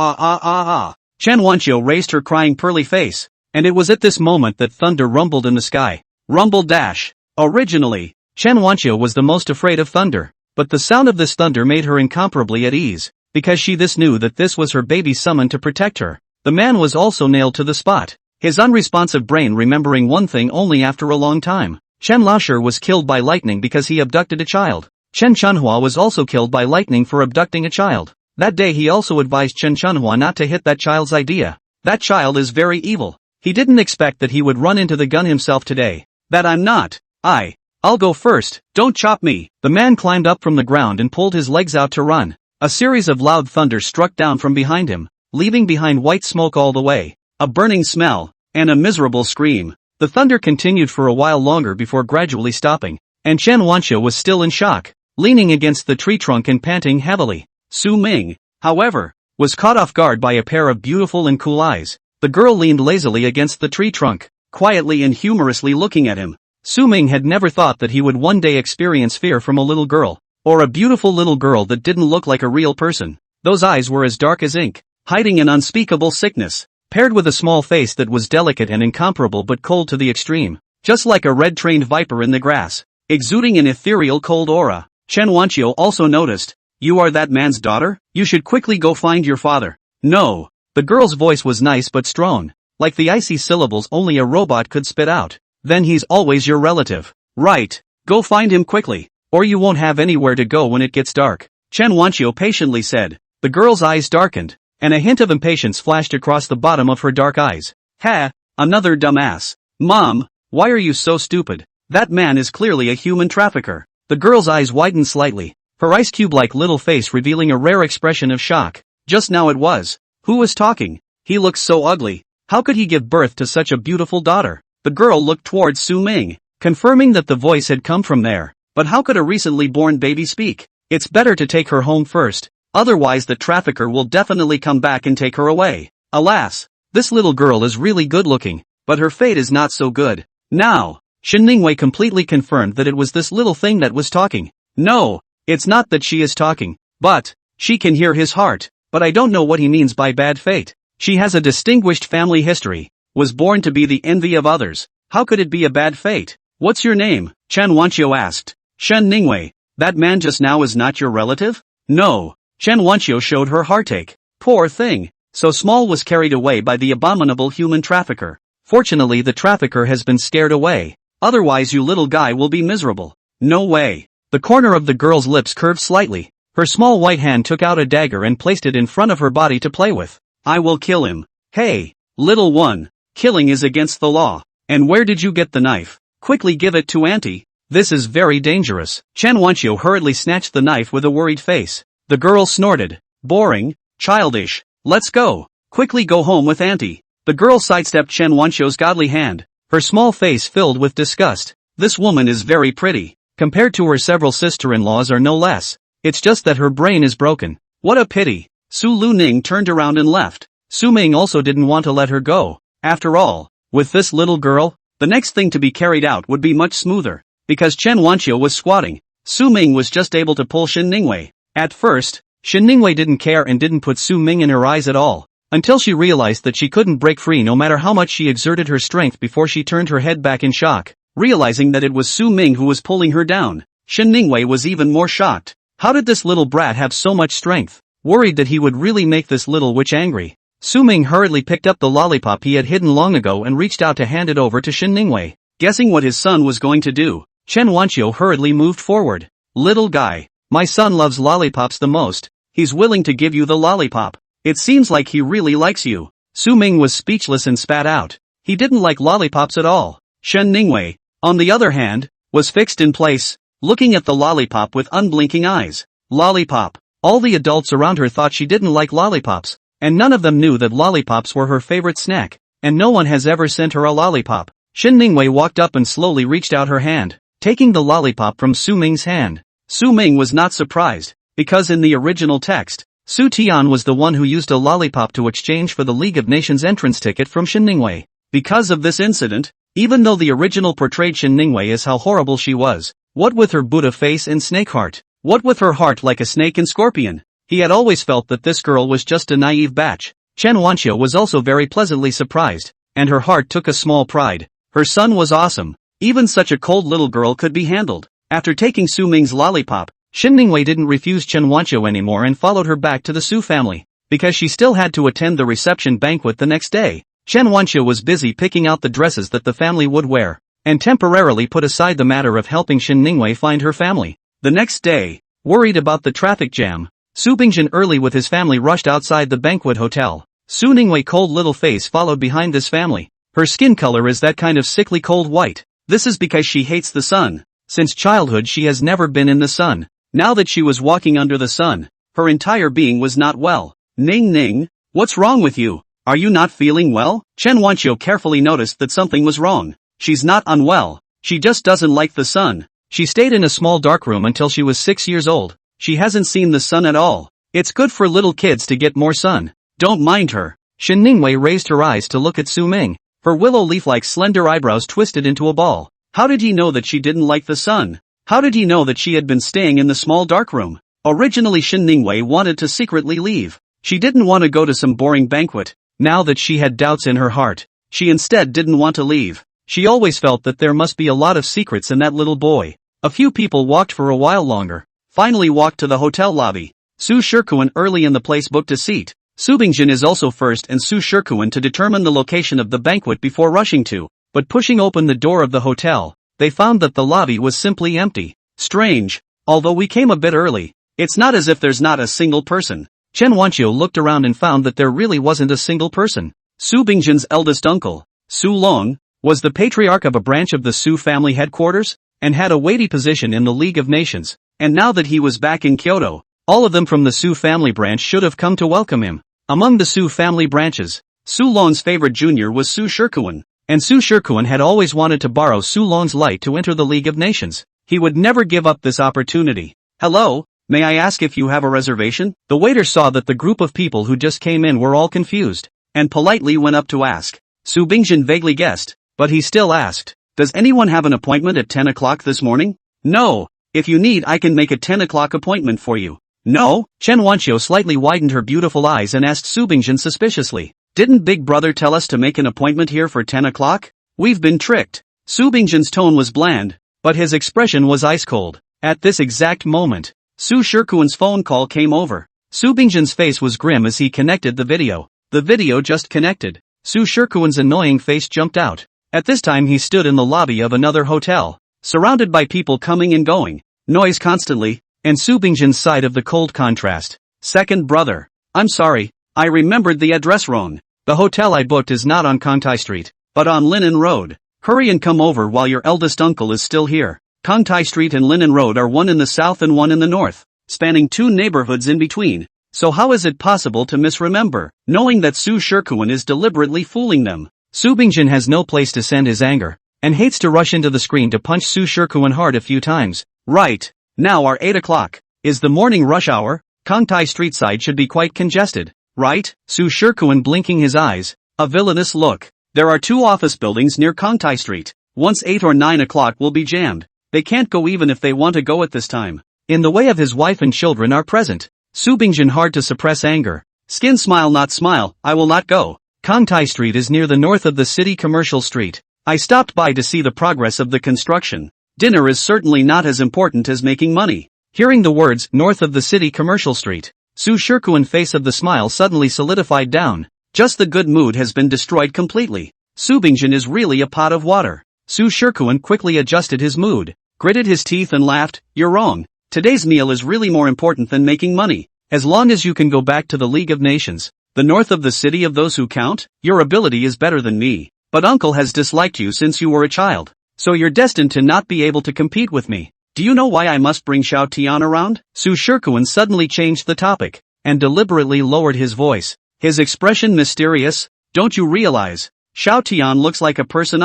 Chen Wanqiu raised her crying pearly face, and it was at this moment that thunder rumbled in the sky. Rumble dash. Originally, Chen Wanqiu was the most afraid of thunder, but the sound of this thunder made her incomparably at ease, because she knew that this was her baby summoned to protect her. The man was also nailed to the spot, his unresponsive brain remembering one thing only after a long time. Chen Laoshi was killed by lightning because he abducted a child. Chen Chunhua was also killed by lightning for abducting a child. That day he also advised Chen Chunhua not to hit that child's idea. That child is very evil. He didn't expect that he would run into the gun himself today. That I'm not. I'll go first. Don't chop me. The man climbed up from the ground and pulled his legs out to run. A series of loud thunder struck down from behind him, leaving behind white smoke all the way, a burning smell, and a miserable scream. The thunder continued for a while longer before gradually stopping, and Chen Wanqiu was still in shock, leaning against the tree trunk and panting heavily. Su Ming, however, was caught off guard by a pair of beautiful and cool eyes. The girl leaned lazily against the tree trunk, quietly and humorously looking at him. Su Ming had never thought that he would one day experience fear from a little girl, or a beautiful little girl that didn't look like a real person. Those eyes were as dark as ink, hiding an unspeakable sickness, paired with a small face that was delicate and incomparable but cold to the extreme, just like a red-trained viper in the grass, exuding an ethereal cold aura. Chen Wanqiu also noticed. You are that man's daughter? You should quickly go find your father. No. The girl's voice was nice but strong, like the icy syllables only a robot could spit out. Then he's always your relative. Right. Go find him quickly, or you won't have anywhere to go when it gets dark. Chen Wanqiu patiently said. The girl's eyes darkened, and a hint of impatience flashed across the bottom of her dark eyes. Ha, another dumbass. Mom, why are you so stupid? That man is clearly a human trafficker. The girl's eyes widened slightly, her ice cube-like little face revealing a rare expression of shock. Just now it was. Who was talking? He looks so ugly. How could he give birth to such a beautiful daughter? The girl looked towards Su Ming, confirming that the voice had come from there. But how could a recently born baby speak? It's better to take her home first, otherwise the trafficker will definitely come back and take her away. Alas, this little girl is really good looking, but her fate is not so good. Now, Shen Ningwei completely confirmed that it was this little thing that was talking. No, it's not that she is talking, but she can hear his heart. But I don't know what he means by bad fate. She has a distinguished family history, was born to be the envy of others. How could it be a bad fate? What's your name? Chen Wanqiu asked. Shen Ningwei, that man just now is not your relative? No. Chen Wanqiu showed her heartache. Poor thing. So Small was carried away by the abominable human trafficker. Fortunately the trafficker has been scared away. Otherwise you little guy will be miserable. No way. The corner of the girl's lips curved slightly. Her small white hand took out a dagger and placed it in front of her body to play with. I will kill him. Hey, little one. Killing is against the law. And where did you get the knife? Quickly give it to auntie. This is very dangerous. Chen Wanqiu hurriedly snatched the knife with a worried face. The girl snorted. Boring. Childish. Let's go. Quickly go home with auntie. The girl sidestepped Chen Wanqiu's godly hand. Her small face filled with disgust. This woman is very pretty. Compared to her several sister-in-laws or no less. It's just that her brain is broken. What a pity. Su Luning turned around and left. Su Ming also didn't want to let her go. After all, with this little girl, the next thing to be carried out would be much smoother. Because Chen Wanqiu was squatting, Su Ming was just able to pull Shen Ningwei. At first, Shen Ningwei didn't care and didn't put Su Ming in her eyes at all, until she realized that she couldn't break free no matter how much she exerted her strength before she turned her head back in shock, realizing that it was Su Ming who was pulling her down. Shen Ningwei was even more shocked. How did this little brat have so much strength? Worried that he would really make this little witch angry, Su Ming hurriedly picked up the lollipop he had hidden long ago and reached out to hand it over to Shen Ningwei. Guessing what his son was going to do, Chen Wanqiu hurriedly moved forward. Little guy, my son loves lollipops the most. He's willing to give you the lollipop. It seems like he really likes you. Su Ming was speechless and spat out. He didn't like lollipops at all. Shen Ningwei, on the other hand, was fixed in place, looking at the lollipop with unblinking eyes. Lollipop. All the adults around her thought she didn't like lollipops, and none of them knew that lollipops were her favorite snack, and no one has ever sent her a lollipop. Shen Ningwei walked up and slowly reached out her hand, taking the lollipop from Su Ming's hand. Su Ming was not surprised, because in the original text, Su Tian was the one who used a lollipop to exchange for the League of Nations entrance ticket from Shen Ningwei. Because of this incident, even though the original portrayed Shen Ningwei as how horrible she was, what with her Buddha face and snake heart, what with her heart like a snake and scorpion, he had always felt that this girl was just a naive batch. Chen Wanqiu was also very pleasantly surprised, and her heart took a small pride. Her son was awesome. Even such a cold little girl could be handled. After taking Su Ming's lollipop, Shen Ningwei didn't refuse Chen Wanqiu anymore and followed her back to the Su family, because she still had to attend the reception banquet the next day. Chen Wanqiu was busy picking out the dresses that the family would wear, and temporarily put aside the matter of helping Shen Ningwei find her family. The next day, worried about the traffic jam, Su Bingjin early with his family rushed outside the banquet hotel. Su Ningwei cold little face followed behind this family. Her skin color is that kind of sickly cold white. This is because she hates the sun. Since childhood she has never been in the sun. Now that she was walking under the sun, her entire being was not well. Ning Ning, what's wrong with you? Are you not feeling well? Chen Wanqiu carefully noticed that something was wrong. She's not unwell. She just doesn't like the sun. She stayed in a small dark room until she was 6 years old. She hasn't seen the sun at all. It's good for little kids to get more sun. Don't mind her. Shen Ningwei raised her eyes to look at Su Ming. Her willow leaf-like slender eyebrows twisted into a ball. How did he know that she didn't like the sun? How did he know that she had been staying in the small dark room? Originally Shen Ningwei wanted to secretly leave. She didn't want to go to some boring banquet. Now that she had doubts in her heart, she instead didn't want to leave. She always felt that there must be a lot of secrets in that little boy. A few people walked for a while longer, finally walked to the hotel lobby. Su Shikuan early in the place booked a seat. Su Bingjin is also first and Su Shikuan to determine the location of the banquet before rushing to, but pushing open the door of the hotel, they found that the lobby was simply empty. Strange. Although we came a bit early, it's not as if there's not a single person. Chen Wanqiu looked around and found that there really wasn't a single person. Su Bingjin's eldest uncle, Su Long, was the patriarch of a branch of the Su family headquarters, and had a weighty position in the League of Nations, and now that he was back in Kyoto, all of them from the Su family branch should have come to welcome him. Among the Su family branches, Su Long's favorite junior was Su Shikuan, and Su Shikuan had always wanted to borrow Su Long's light to enter the League of Nations. He would never give up this opportunity. Hello, may I ask if you have a reservation? The waiter saw that the group of people who just came in were all confused, and politely went up to ask. Su Bingjin vaguely guessed, but he still asked, does anyone have an appointment at 10 o'clock this morning? No. If you need I can make a 10 o'clock appointment for you. No? Chen Wanqiu slightly widened her beautiful eyes and asked Su Bingjin suspiciously. Didn't Big Brother tell us to make an appointment here for 10 o'clock? We've been tricked. Su Bingjin's tone was bland, but his expression was ice cold. At this exact moment, Su Shikuan's phone call came over. Su Bingjin's face was grim as he connected the video. The video just connected. Su Shikuan's annoying face jumped out. At this time he stood in the lobby of another hotel, surrounded by people coming and going, noise constantly, and Su Bingjin's side of the cold contrast. Second brother. I'm sorry, I remembered the address wrong. The hotel I booked is not on Kangtai Street, but on Linen Road. Hurry and come over while your eldest uncle is still here. Kangtai Street and Linen Road are one in the south and one in the north, spanning two neighborhoods in between. So how is it possible to misremember, knowing that Su Shikuan is deliberately fooling them? Su Bingjin has no place to send his anger, and hates to rush into the screen to punch Su Shikuan hard a few times. Right. Now are 8 o'clock. Is the morning rush hour? Kangtai Street side should be quite congested, right? Su Shikuan blinking his eyes, a villainous look. There are two office buildings near Kangtai Street. Once 8 or 9 o'clock will be jammed. They can't go even if they want to go at this time. In the way of his wife and children are present. Su Bingjin hard to suppress anger. Skin smile not smile, I will not go. Kangtai Street is near the north of the city commercial street. I stopped by to see the progress of the construction. Dinner is certainly not as important as making money. Hearing the words, north of the city commercial street, Su Shikuan's face of the smile suddenly solidified down. Just the good mood has been destroyed completely. Su Bingjin is really a pot of water. Su Shikuan quickly adjusted his mood, gritted his teeth and laughed, you're wrong. Today's meal is really more important than making money. As long as you can go back to the League of Nations, the north of the city of those who count, your ability is better than me. But uncle has disliked you since you were a child. So you're destined to not be able to compete with me. Do you know why I must bring Xiao Tian around? Su Shikuan suddenly changed the topic, and deliberately lowered his voice. His expression mysterious. Don't you realize? Xiao Tian looks like a person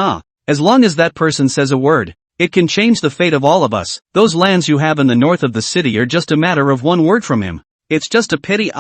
As long as that person says a word, it can change the fate of all of us. Those lands you have in the north of the city are just a matter of one word from him. It's just a pity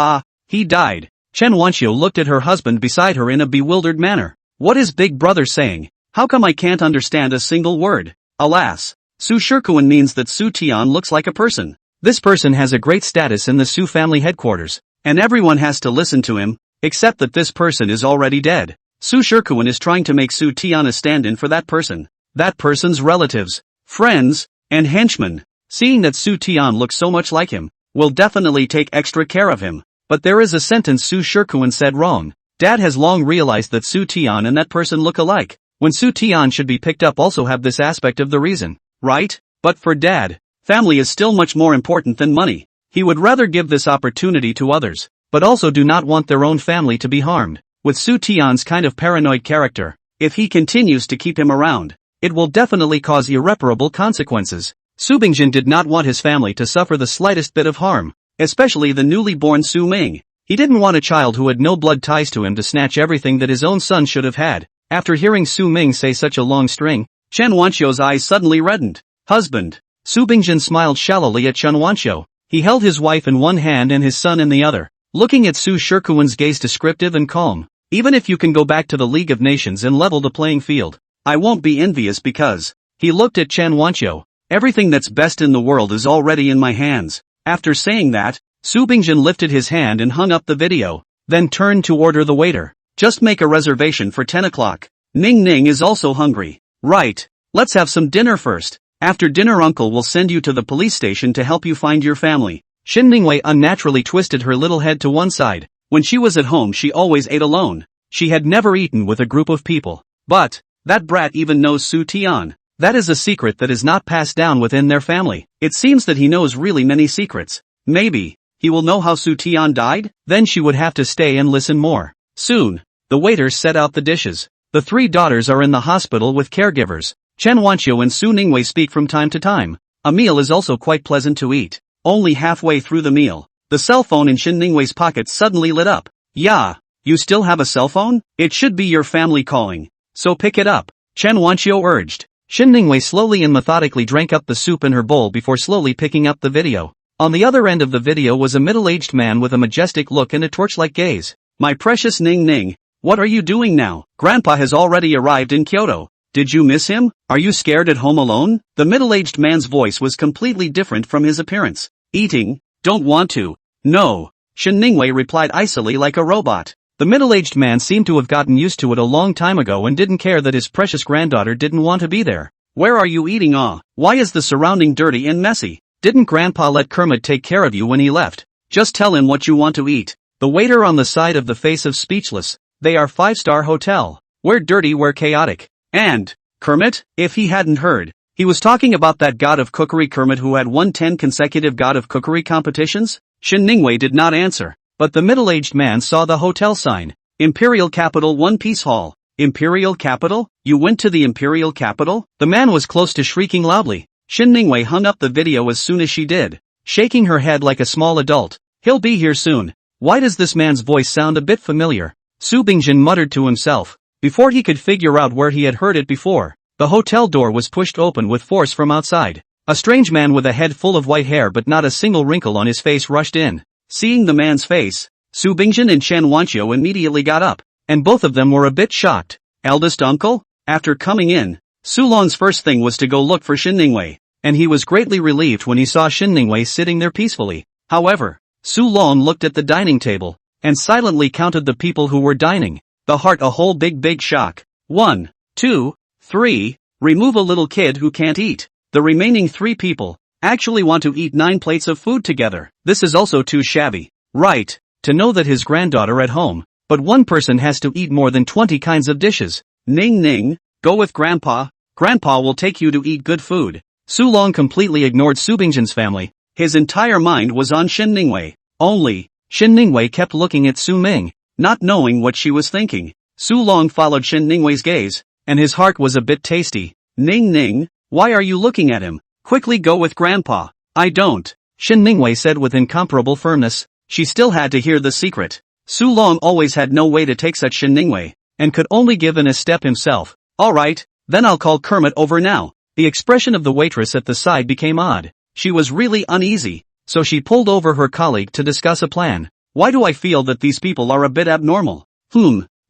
he died. Chen Wanxiu looked at her husband beside her in a bewildered manner. What is big brother saying? How come I can't understand a single word? Alas. Su Shikuan means that Su Tian looks like a person. This person has a great status in the Su family headquarters, and everyone has to listen to him, except that this person is already dead. Su Shikuan is trying to make Su Tian a stand-in for that person. That person's relatives, friends, and henchmen, seeing that Su Tian looks so much like him, will definitely take extra care of him. But there is a sentence Su Shikuan said wrong. Dad has long realized that Su Tian and that person look alike. When Su Tian should be picked up also have this aspect of the reason, right? But for Dad, family is still much more important than money. He would rather give this opportunity to others, but also do not want their own family to be harmed. With Su Tian's kind of paranoid character, if he continues to keep him around, it will definitely cause irreparable consequences. Su Bingjin did not want his family to suffer the slightest bit of harm, especially the newly born Su Ming. He didn't want a child who had no blood ties to him to snatch everything that his own son should have had. After hearing Su Ming say such a long string, Chen Wanxiu's eyes suddenly reddened. Husband. Su Bingjin smiled shallowly at Chen Wanxiu. He held his wife in one hand and his son in the other, looking at Su Shikuan's gaze descriptive and calm. Even if you can go back to the League of Nations and level the playing field, I won't be envious because, he looked at Chen Wanxiu, everything that's best in the world is already in my hands. After saying that, Su Bingjin lifted his hand and hung up the video, then turned to order the waiter. Just make a reservation for 10 o'clock. Ning Ning is also hungry. Right. Let's have some dinner first. After dinner uncle will send you to the police station to help you find your family. Xin Ningwei unnaturally twisted her little head to one side. When she was at home she always ate alone. She had never eaten with a group of people. But, that brat even knows Su Tian. That is a secret that is not passed down within their family. It seems that he knows really many secrets. Maybe, he will know how Su Tian died? Then she would have to stay and listen more. Soon, the waiters set out the dishes. The three daughters are in the hospital with caregivers. Chen Wanxiu and Su Ningwei speak from time to time. A meal is also quite pleasant to eat. Only halfway through the meal, the cell phone in Xin Ningwei's pocket suddenly lit up. Yeah, you still have a cell phone? It should be your family calling. So pick it up, Chen Wanxiu urged. Xin Ningwei slowly and methodically drank up the soup in her bowl before slowly picking up the video. On the other end of the video was a middle-aged man with a majestic look and a torch-like gaze. My precious Ning Ning, what are you doing now? Grandpa has already arrived in Kyoto. Did you miss him? Are you scared at home alone? The middle-aged man's voice was completely different from his appearance. Eating? Don't want to. No. Xin Ningwei replied icily like a robot. The middle-aged man seemed to have gotten used to it a long time ago and didn't care that his precious granddaughter didn't want to be there. Where are you eating? Why is the surrounding dirty and messy? Didn't Grandpa let Kermit take care of you when he left? Just tell him what you want to eat. The waiter on the side of the face of speechless. They are 5-star hotel. We're dirty, we're chaotic. And Kermit, if he hadn't heard, he was talking about that god of cookery Kermit who had won 10 consecutive god of cookery competitions? Shin Ningwei did not answer, but the middle-aged man saw the hotel sign. Imperial Capital One Piece Hall. Imperial Capital? You went to the Imperial Capital? The man was close to shrieking loudly. Shin Ningwei hung up the video as soon as she did, shaking her head like a small adult. He'll be here soon. Why does this man's voice sound a bit familiar? Su Bingjin muttered to himself. Before he could figure out where he had heard it before, the hotel door was pushed open with force from outside. A strange man with a head full of white hair but not a single wrinkle on his face rushed in. Seeing the man's face, Su Bingjin and Chen Wanqiu immediately got up, and both of them were a bit shocked. Eldest uncle? After coming in, Su Long's first thing was to go look for Shin Ningwei, and he was greatly relieved when he saw Shin Ningwei sitting there peacefully. However, Su Long looked at the dining table, and silently counted the people who were dining. The heart a whole big shock. 1, 2, 3, remove a little kid who can't eat. The remaining 3 people actually want to eat 9 plates of food together. This is also too shabby. Right, to know that his granddaughter at home, but one person has to eat more than 20 kinds of dishes. Ning, go with Grandpa. Grandpa will take you to eat good food. Su Long completely ignored Su Bingjin's family. His entire mind was on Shin Ningwei. Only, Shin Ningwei kept looking at Su Ming, not knowing what she was thinking. Su Long followed Shin Ningwei's gaze, and his heart was a bit tasty. Ning, why are you looking at him? Quickly go with Grandpa. I don't, Shin Ningwei said with incomparable firmness. She still had to hear the secret. Su Long always had no way to take such Shin Ningwei, and could only give in a step himself. Alright, then I'll call Kermit over now. The expression of the waitress at the side became odd. She was really uneasy, so she pulled over her colleague to discuss a plan. Why do I feel that these people are a bit abnormal?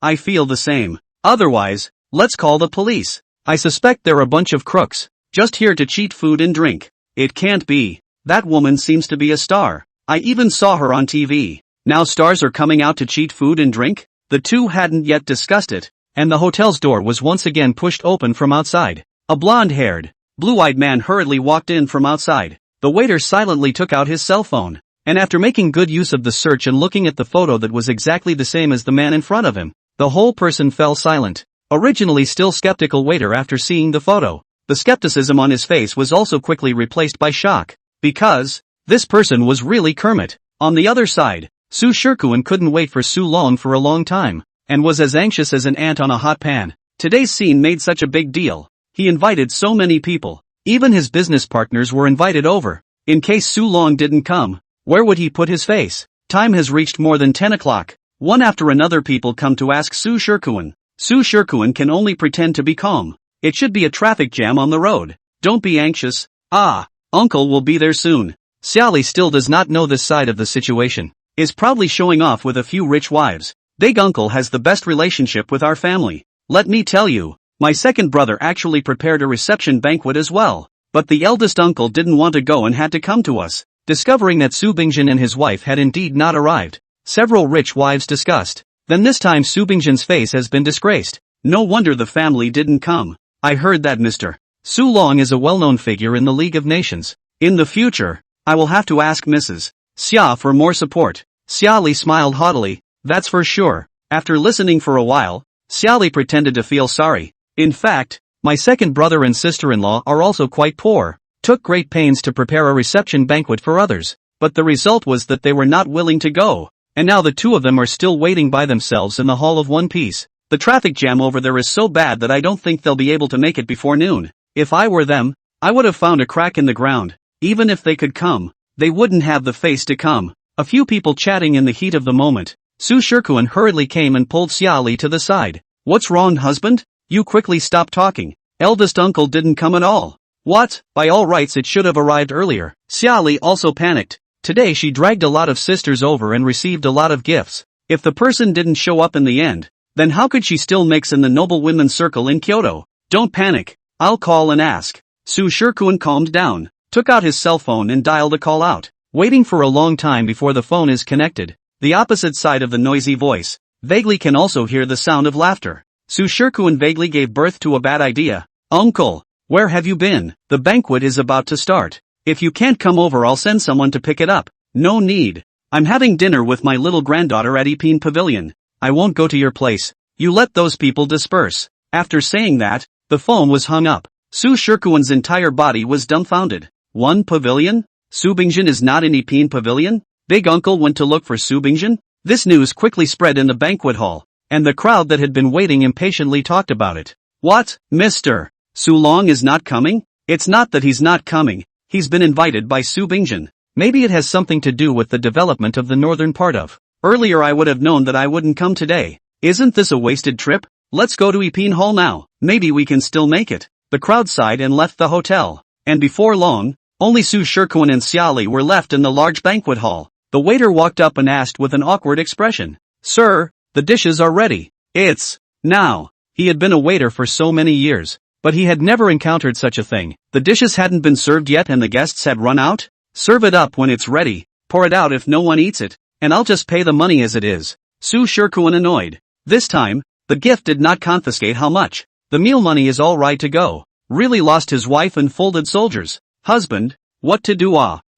I feel the same. Otherwise, let's call the police. I suspect they're a bunch of crooks, just here to cheat food and drink. It can't be. That woman seems to be a star. I even saw her on TV. Now stars are coming out to cheat food and drink? The two hadn't yet discussed it, and the hotel's door was once again pushed open from outside. A blonde-haired, blue-eyed man hurriedly walked in from outside. The waiter silently took out his cell phone, and after making good use of the search and looking at the photo that was exactly the same as the man in front of him, the whole person fell silent. Originally still skeptical waiter after seeing the photo, the skepticism on his face was also quickly replaced by shock, because this person was really Kermit. On the other side, Su Shikuan couldn't wait for Su Long for a long time, and was as anxious as an ant on a hot pan. Today's scene made such a big deal. He invited so many people. Even his business partners were invited over. In case Su Long didn't come, where would he put his face? Time has reached more than 10 o'clock. One after another people come to ask Su Shikuan. Su Shikuan can only pretend to be calm. It should be a traffic jam on the road. Don't be anxious. Uncle will be there soon. Xiaoli still does not know this side of the situation. Is proudly showing off with a few rich wives. Big uncle has the best relationship with our family. Let me tell you, my second brother actually prepared a reception banquet as well. But the eldest uncle didn't want to go and had to come to us. Discovering that Su Bingjin and his wife had indeed not arrived, several rich wives discussed. Then this time Su Bingjin's face has been disgraced. No wonder the family didn't come. I heard that Mr. Su Long is a well-known figure in the League of Nations. In the future, I will have to ask Mrs. Xia for more support. Xiaoli smiled haughtily. That's for sure. After listening for a while, Xiaoli pretended to feel sorry. In fact, my second brother and sister-in-law are also quite poor. Took great pains to prepare a reception banquet for others, but the result was that they were not willing to go, and now the two of them are still waiting by themselves in the Hall of One Piece. The traffic jam over there is so bad that I don't think they'll be able to make it before noon. If I were them, I would have found a crack in the ground. Even if they could come, they wouldn't have the face to come. A few people chatting in the heat of the moment. Su Shikuan hurriedly came and pulled Xiaoli to the side. What's wrong, husband? You quickly stop talking. Eldest uncle didn't come at all. What? By all rights it should have arrived earlier. Xiaoli also panicked. Today she dragged a lot of sisters over and received a lot of gifts. If the person didn't show up in the end, then how could she still mix in the noble women's circle in Kyoto? Don't panic. I'll call and ask. Su Shikuan calmed down, took out his cell phone and dialed a call out. Waiting for a long time before the phone is connected. The opposite side of the noisy voice vaguely can also hear the sound of laughter. Su Shikuan vaguely gave birth to a bad idea. Uncle, Where have you been? The banquet is about to start. If you can't come over, I'll send someone to pick it up. No need. I'm having dinner with my little granddaughter at Ipin Pavilion. I won't go to your place. You let those people disperse. After saying that, the phone was hung up. Su Shikuan's entire body was dumbfounded. One pavilion? Su Bingjin is not in Ipin Pavilion? Big Uncle went to look for Su Bingjin? This news quickly spread in the banquet hall, and the crowd that had been waiting impatiently talked about it. What, Mr. Su Long is not coming? It's not that he's not coming, he's been invited by Su Bingjin. Maybe it has something to do with the development of the northern part of. Earlier I would have known that I wouldn't come today. Isn't this a wasted trip? Let's go to Ipin Hall now. Maybe we can still make it. The crowd sighed and left the hotel. And before long, only Su Shikuan and Xiaoli were left in the large banquet hall. The waiter walked up and asked with an awkward expression, "Sir, the dishes are ready." It's now. He had been a waiter for so many years, but he had never encountered such a thing. The dishes hadn't been served yet and the guests had run out? Serve it up when it's ready, pour it out if no one eats it, and I'll just pay the money as it is. Su Shikuan annoyed. This time, the gift did not confiscate how much. The meal money is all right to go. Really lost his wife and folded soldiers. Husband, what to do?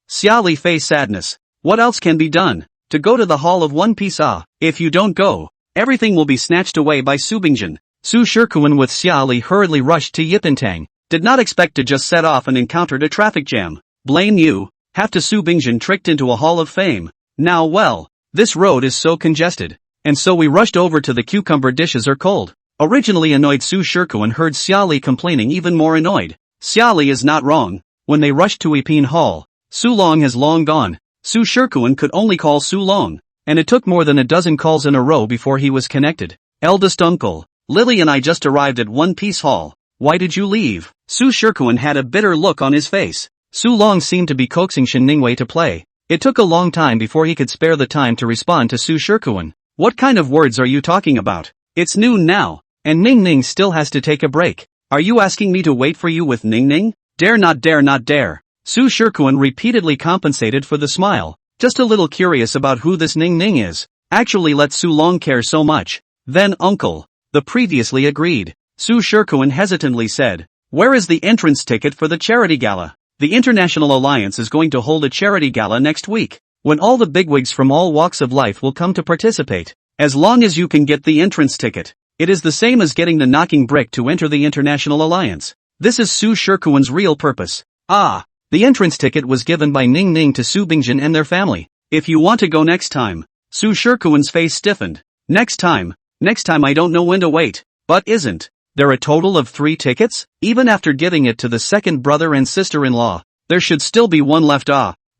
Xiaoli faced sadness. What else can be done? To go to the Hall of One Piece. If you don't go, everything will be snatched away by Su Bingjin. Su Shikuan with Xiaoli hurriedly rushed to Yipintang. Did not expect to just set off and encountered a traffic jam. Blame you. Have to Su Bingjin tricked into a Hall of Fame. Now well, this road is so congested. And so we rushed over to the cucumber dishes are cold. Originally annoyed Su Shikuan heard Xiaoli complaining even more annoyed. Xiaoli is not wrong. When they rushed to Ipin Hall, Su Long has long gone. Su Shikuan could only call Su Long, and it took more than a dozen calls in a row before he was connected. Eldest uncle, Lily and I just arrived at One Piece Hall. Why did you leave? Su Shikuan had a bitter look on his face. Su Long seemed to be coaxing Shin Ningwei to play. It took a long time before he could spare the time to respond to Su Shikuan. What kind of words are you talking about? It's noon now, and Ning Ning still has to take a break. Are you asking me to wait for you with Ning Ning? Dare not dare not dare. Su Shikuan repeatedly compensated for the smile, just a little curious about who this Ning Ning is. Actually let Su Long care so much. Then uncle, the previously agreed. Su Shikuan hesitantly said, where is the entrance ticket for the charity gala? The International Alliance is going to hold a charity gala next week, when all the bigwigs from all walks of life will come to participate. As long as you can get the entrance ticket, it is the same as getting the knocking brick to enter the International Alliance. This is Su Shikuan's real purpose. The entrance ticket was given by Ning Ning to Su Bingjin and their family. If you want to go next time. Su Shikuan's face stiffened. Next time I don't know when to wait. But isn't there a total of 3 tickets? Even after giving it to the second brother and sister-in-law, there should still be one left.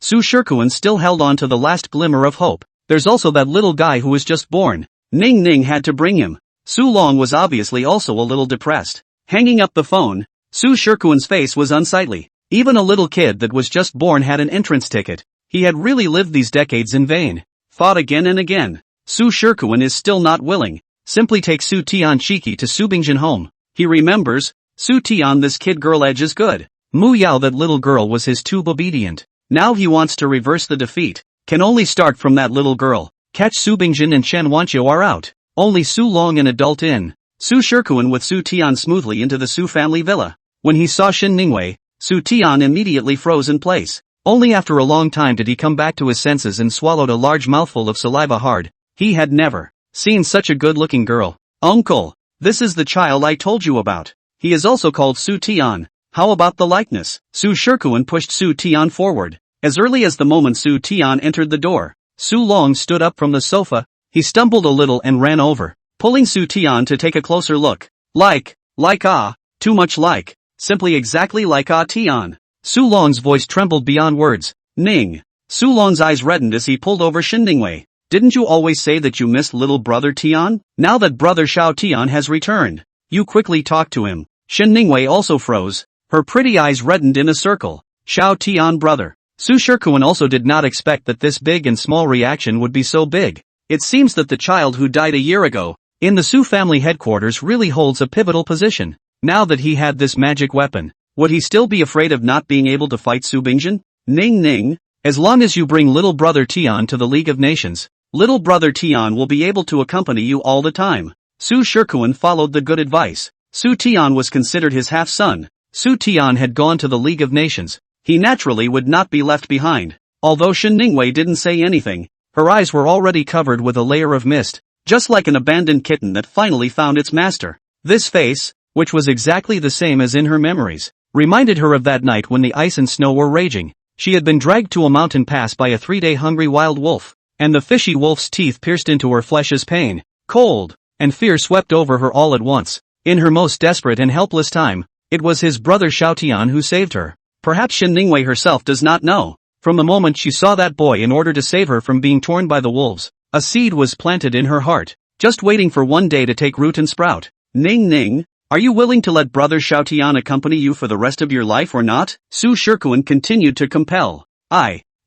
Su Shikuan still held on to the last glimmer of hope. There's also that little guy who was just born. Ning Ning had to bring him. Su Long was obviously also a little depressed. Hanging up the phone, Su Shikuan's face was unsightly. Even a little kid that was just born had an entrance ticket. He had really lived these decades in vain. Thought again and again. Su Shikuan is still not willing. Simply take Su Tian Shiki to Su Bingjin home. He remembers, Su Tian this kid girl edge is good. Mu Yao that little girl was his too obedient. Now he wants to reverse the defeat. Can only start from that little girl. Catch Su Bingjin and Shen Wanqiu are out. Only Su Long an adult in. Su Shikuan with Su Tian smoothly into the Su family villa. When he saw Shin Ningwei, Su Tian immediately froze in place. Only after a long time did he come back to his senses and swallowed a large mouthful of saliva hard. He had never seen such a good-looking girl. Uncle, this is the child I told you about. He is also called Su Tian. How about the likeness? Su Shikuan pushed Su Tian forward. As early as the moment Su Tian entered the door, Su Long stood up from the sofa. He stumbled a little and ran over, pulling Su Tian to take a closer look. Too much like. Simply exactly like Tian. Su Long's voice trembled beyond words. Ning. Su Long's eyes reddened as he pulled over Shin Ningwei. Didn't you always say that you missed little brother Tian? Now that brother Xiao Tian has returned, you quickly talk to him. Shin Ningwei also froze. Her pretty eyes reddened in a circle. Xiao Tian brother. Su Shikuan also did not expect that this big and small reaction would be so big. It seems that the child who died a year ago, in the Su family headquarters really holds a pivotal position. Now that he had this magic weapon, would he still be afraid of not being able to fight Su Bingjin? Ning Ning, as long as you bring little brother Tian to the League of Nations, little brother Tian will be able to accompany you all the time. Su Shikuan followed the good advice. Su Tian was considered his half-son, Su Tian had gone to the League of Nations. He naturally would not be left behind. Although Shen Ningwei didn't say anything, her eyes were already covered with a layer of mist, just like an abandoned kitten that finally found its master. This face, which was exactly the same as in her memories, reminded her of that night when the ice and snow were raging. She had been dragged to a mountain pass by a 3-day hungry wild wolf, and the fishy wolf's teeth pierced into her flesh as pain, cold, and fear swept over her all at once. In her most desperate and helpless time, it was his brother Xiaotian who saved her. Perhaps Shen Ningwei herself does not know. From the moment she saw that boy in order to save her from being torn by the wolves, a seed was planted in her heart, just waiting for one day to take root and sprout. Ning Ning, are you willing to let brother Xiaotian accompany you for the rest of your life or not? Su Shikuan continued to compel.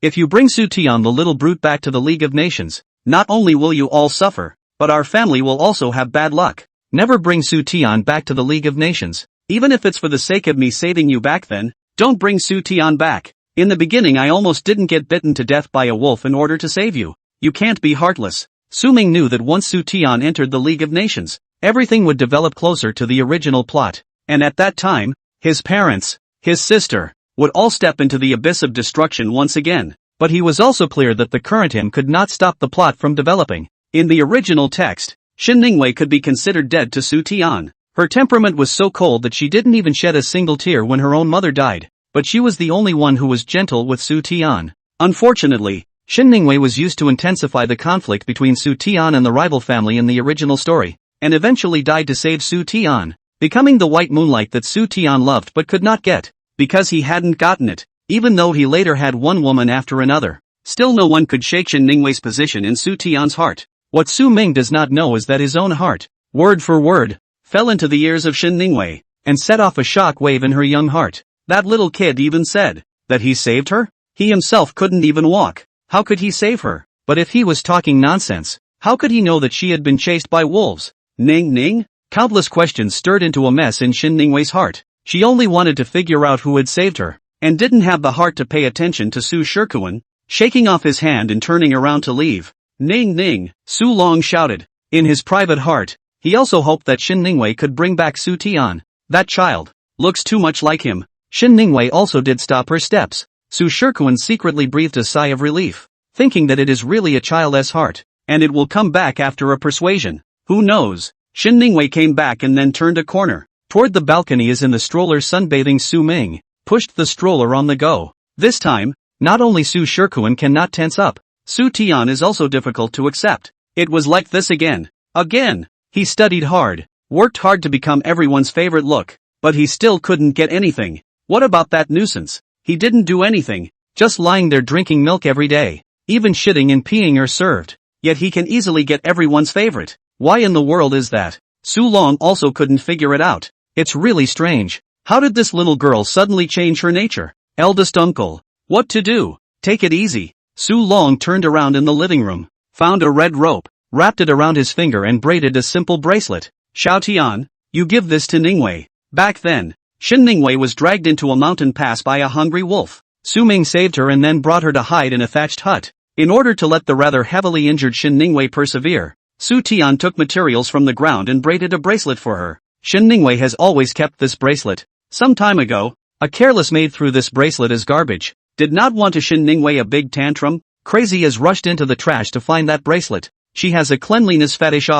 If you bring Su Tian the little brute back to the League of Nations, not only will you all suffer, but our family will also have bad luck. Never bring Su Tian back to the League of Nations. Even if it's for the sake of me saving you back then, don't bring Su Tian back. In the beginning I almost didn't get bitten to death by a wolf in order to save you. You can't be heartless. Su Ming knew that once Su Tian entered the League of Nations, everything would develop closer to the original plot, and at that time, his parents, his sister, would all step into the abyss of destruction once again. But he was also clear that the current him could not stop the plot from developing. In the original text, Shen Ningwei could be considered dead to Su Tian. Her temperament was so cold that she didn't even shed a single tear when her own mother died. But she was the only one who was gentle with Su Tian. Unfortunately, Shen Ningwei was used to intensify the conflict between Su Tian and the rival family in the original story, and eventually died to save Su Tian, becoming the white moonlight that Su Tian loved but could not get, because he hadn't gotten it, even though he later had one woman after another. Still no one could shake Shen Ningwei's position in Su Tian's heart. What Su Ming does not know is that his own heart, word for word, fell into the ears of Shen Ningwei, and set off a shock wave in her young heart. That little kid even said that he saved her? He himself couldn't even walk. How could he save her? But if he was talking nonsense, how could he know that she had been chased by wolves? Ning Ning? Countless questions stirred into a mess in Shen Ningwei's heart. She only wanted to figure out who had saved her, and didn't have the heart to pay attention to Su Shikuan, shaking off his hand and turning around to leave. Ning Ning, Su Long shouted. In his private heart, he also hoped that Shen Ningwei could bring back Su Tian. That child looks too much like him. Shen Ningwei also did stop her steps. Su Shikuan secretly breathed a sigh of relief, thinking that it is really a child's heart, and it will come back after a persuasion. Who knows? Shen Ningwei came back and then turned a corner, toward the balcony as in the stroller sunbathing Su Ming, pushed the stroller on the go. This time, not only Su Shikuan cannot tense up, Su Tian is also difficult to accept. It was like this again. Again! He studied hard, worked hard to become everyone's favorite look, but he still couldn't get anything. What about that nuisance? He didn't do anything, just lying there drinking milk every day. Even shitting and peeing are served. Yet he can easily get everyone's favorite. Why in the world is that? Su Long also couldn't figure it out. It's really strange. How did this little girl suddenly change her nature? Eldest uncle. What to do? Take it easy. Su Long turned around in the living room, found a red rope, wrapped it around his finger and braided a simple bracelet. Xiaotian, you give this to Ningwei. Back then, Shen Ningwei was dragged into a mountain pass by a hungry wolf. Su Ming saved her and then brought her to hide in a thatched hut. In order to let the rather heavily injured Shen Ningwei persevere, Su Tian took materials from the ground and braided a bracelet for her. Shen Ningwei has always kept this bracelet. Some time ago, a careless maid threw this bracelet as garbage. Did not want to Shen Ningwei a big tantrum. Crazy as rushed into the trash to find that bracelet. She has a cleanliness fetish.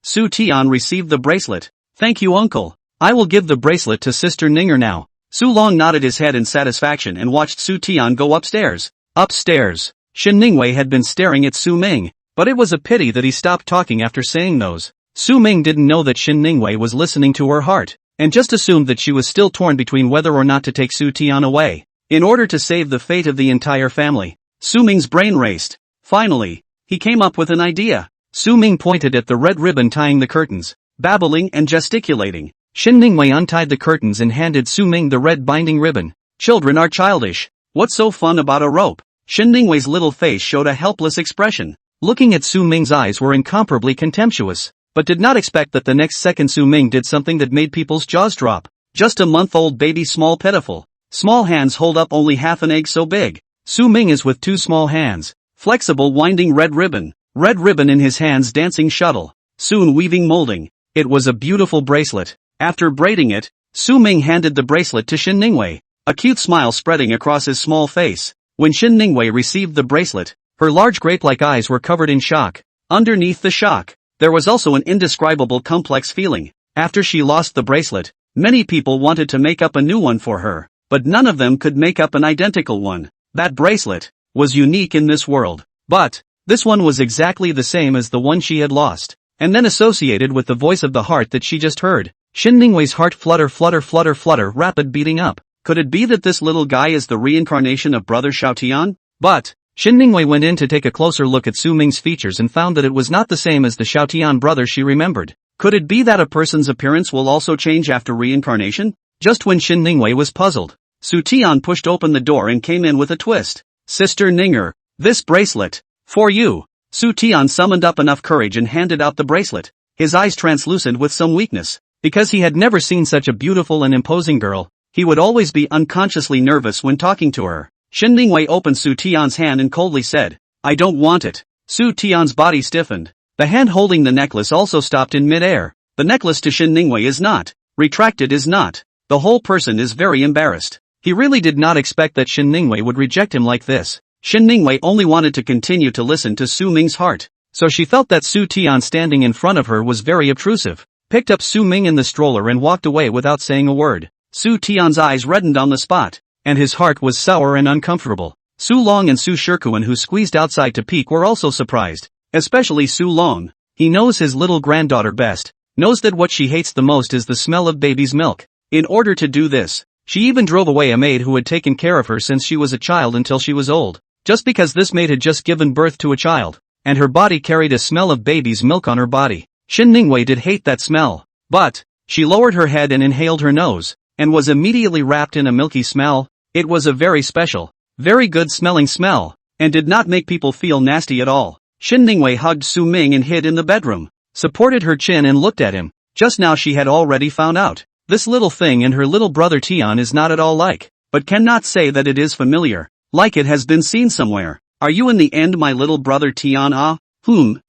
Su Tian received the bracelet. Thank you uncle. I will give the bracelet to Sister Ninger now. Su Long nodded his head in satisfaction and watched Su Tian go upstairs. Upstairs, Shen Ningwei had been staring at Su Ming, but it was a pity that he stopped talking after saying those. Su Ming didn't know that Shen Ningwei was listening to her heart, and just assumed that she was still torn between whether or not to take Su Tian away, in order to save the fate of the entire family. Su Ming's brain raced. Finally, he came up with an idea. Su Ming pointed at the red ribbon tying the curtains, babbling and gesticulating. Shen Ningwei untied the curtains and handed Su Ming the red binding ribbon. Children are childish. What's so fun about a rope? Shen Ningwei's little face showed a helpless expression. Looking at Su Ming's eyes were incomparably contemptuous, but did not expect that the next second Su Ming did something that made people's jaws drop. Just a month-old baby, small, pitiful. Small hands hold up only half an egg so big. Su Ming is with two small hands. Flexible winding red ribbon. Red ribbon in his hands, dancing shuttle. Soon weaving molding. It was a beautiful bracelet. After braiding it, Su Ming handed the bracelet to Shin Ningwei, a cute smile spreading across his small face. When Shin Ningwei received the bracelet, her large grape-like eyes were covered in shock. Underneath the shock, there was also an indescribable complex feeling. After she lost the bracelet, many people wanted to make up a new one for her, but none of them could make up an identical one. That bracelet was unique in this world, but this one was exactly the same as the one she had lost, and then associated with the voice of the heart that she just heard. Shin Ningwei's heart flutter flutter flutter flutter rapid beating up. Could it be that this little guy is the reincarnation of Brother Xiaotian? But Shin Ningwei went in to take a closer look at Su Ming's features and found that it was not the same as the Xiaotian brother she remembered. Could it be that a person's appearance will also change after reincarnation? Just when Shin Ningwei was puzzled, Su Tian pushed open the door and came in with a twist. Sister Ninger, this bracelet, for you. Su Tian summoned up enough courage and handed out the bracelet, his eyes translucent with some weakness. Because he had never seen such a beautiful and imposing girl, he would always be unconsciously nervous when talking to her. Shin Ningwei opened Su Tian's hand and coldly said, I don't want it. Su Tian's body stiffened. The hand holding the necklace also stopped in mid-air. The necklace to Shin Ningwei is not retracted. The whole person is very embarrassed. He really did not expect that Shin Ningwei would reject him like this. Shin Ningwei only wanted to continue to listen to Su Ming's heart, so she felt that Su Tian standing in front of her was very obtrusive. Picked up Su Ming in the stroller and walked away without saying a word. Su Tian's eyes reddened on the spot, and his heart was sour and uncomfortable. Su Long and Su Shikuan, who squeezed outside to peek, were also surprised. Especially Su Long. He knows his little granddaughter best, knows that what she hates the most is the smell of baby's milk. In order to do this, she even drove away a maid who had taken care of her since she was a child until she was old. Just because this maid had just given birth to a child, and her body carried a smell of baby's milk on her body. Shin Ningwei did hate that smell, but she lowered her head and inhaled her nose, and was immediately wrapped in a milky smell. It was a very special, very good smelling smell, and did not make people feel nasty at all. Shin Ningwei hugged Su Ming and hid in the bedroom, supported her chin and looked at him. Just now she had already found out. This little thing and her little brother Tian is not at all like, but cannot say that it is familiar, like it has been seen somewhere. Are you in the end my little brother Tian? Ah?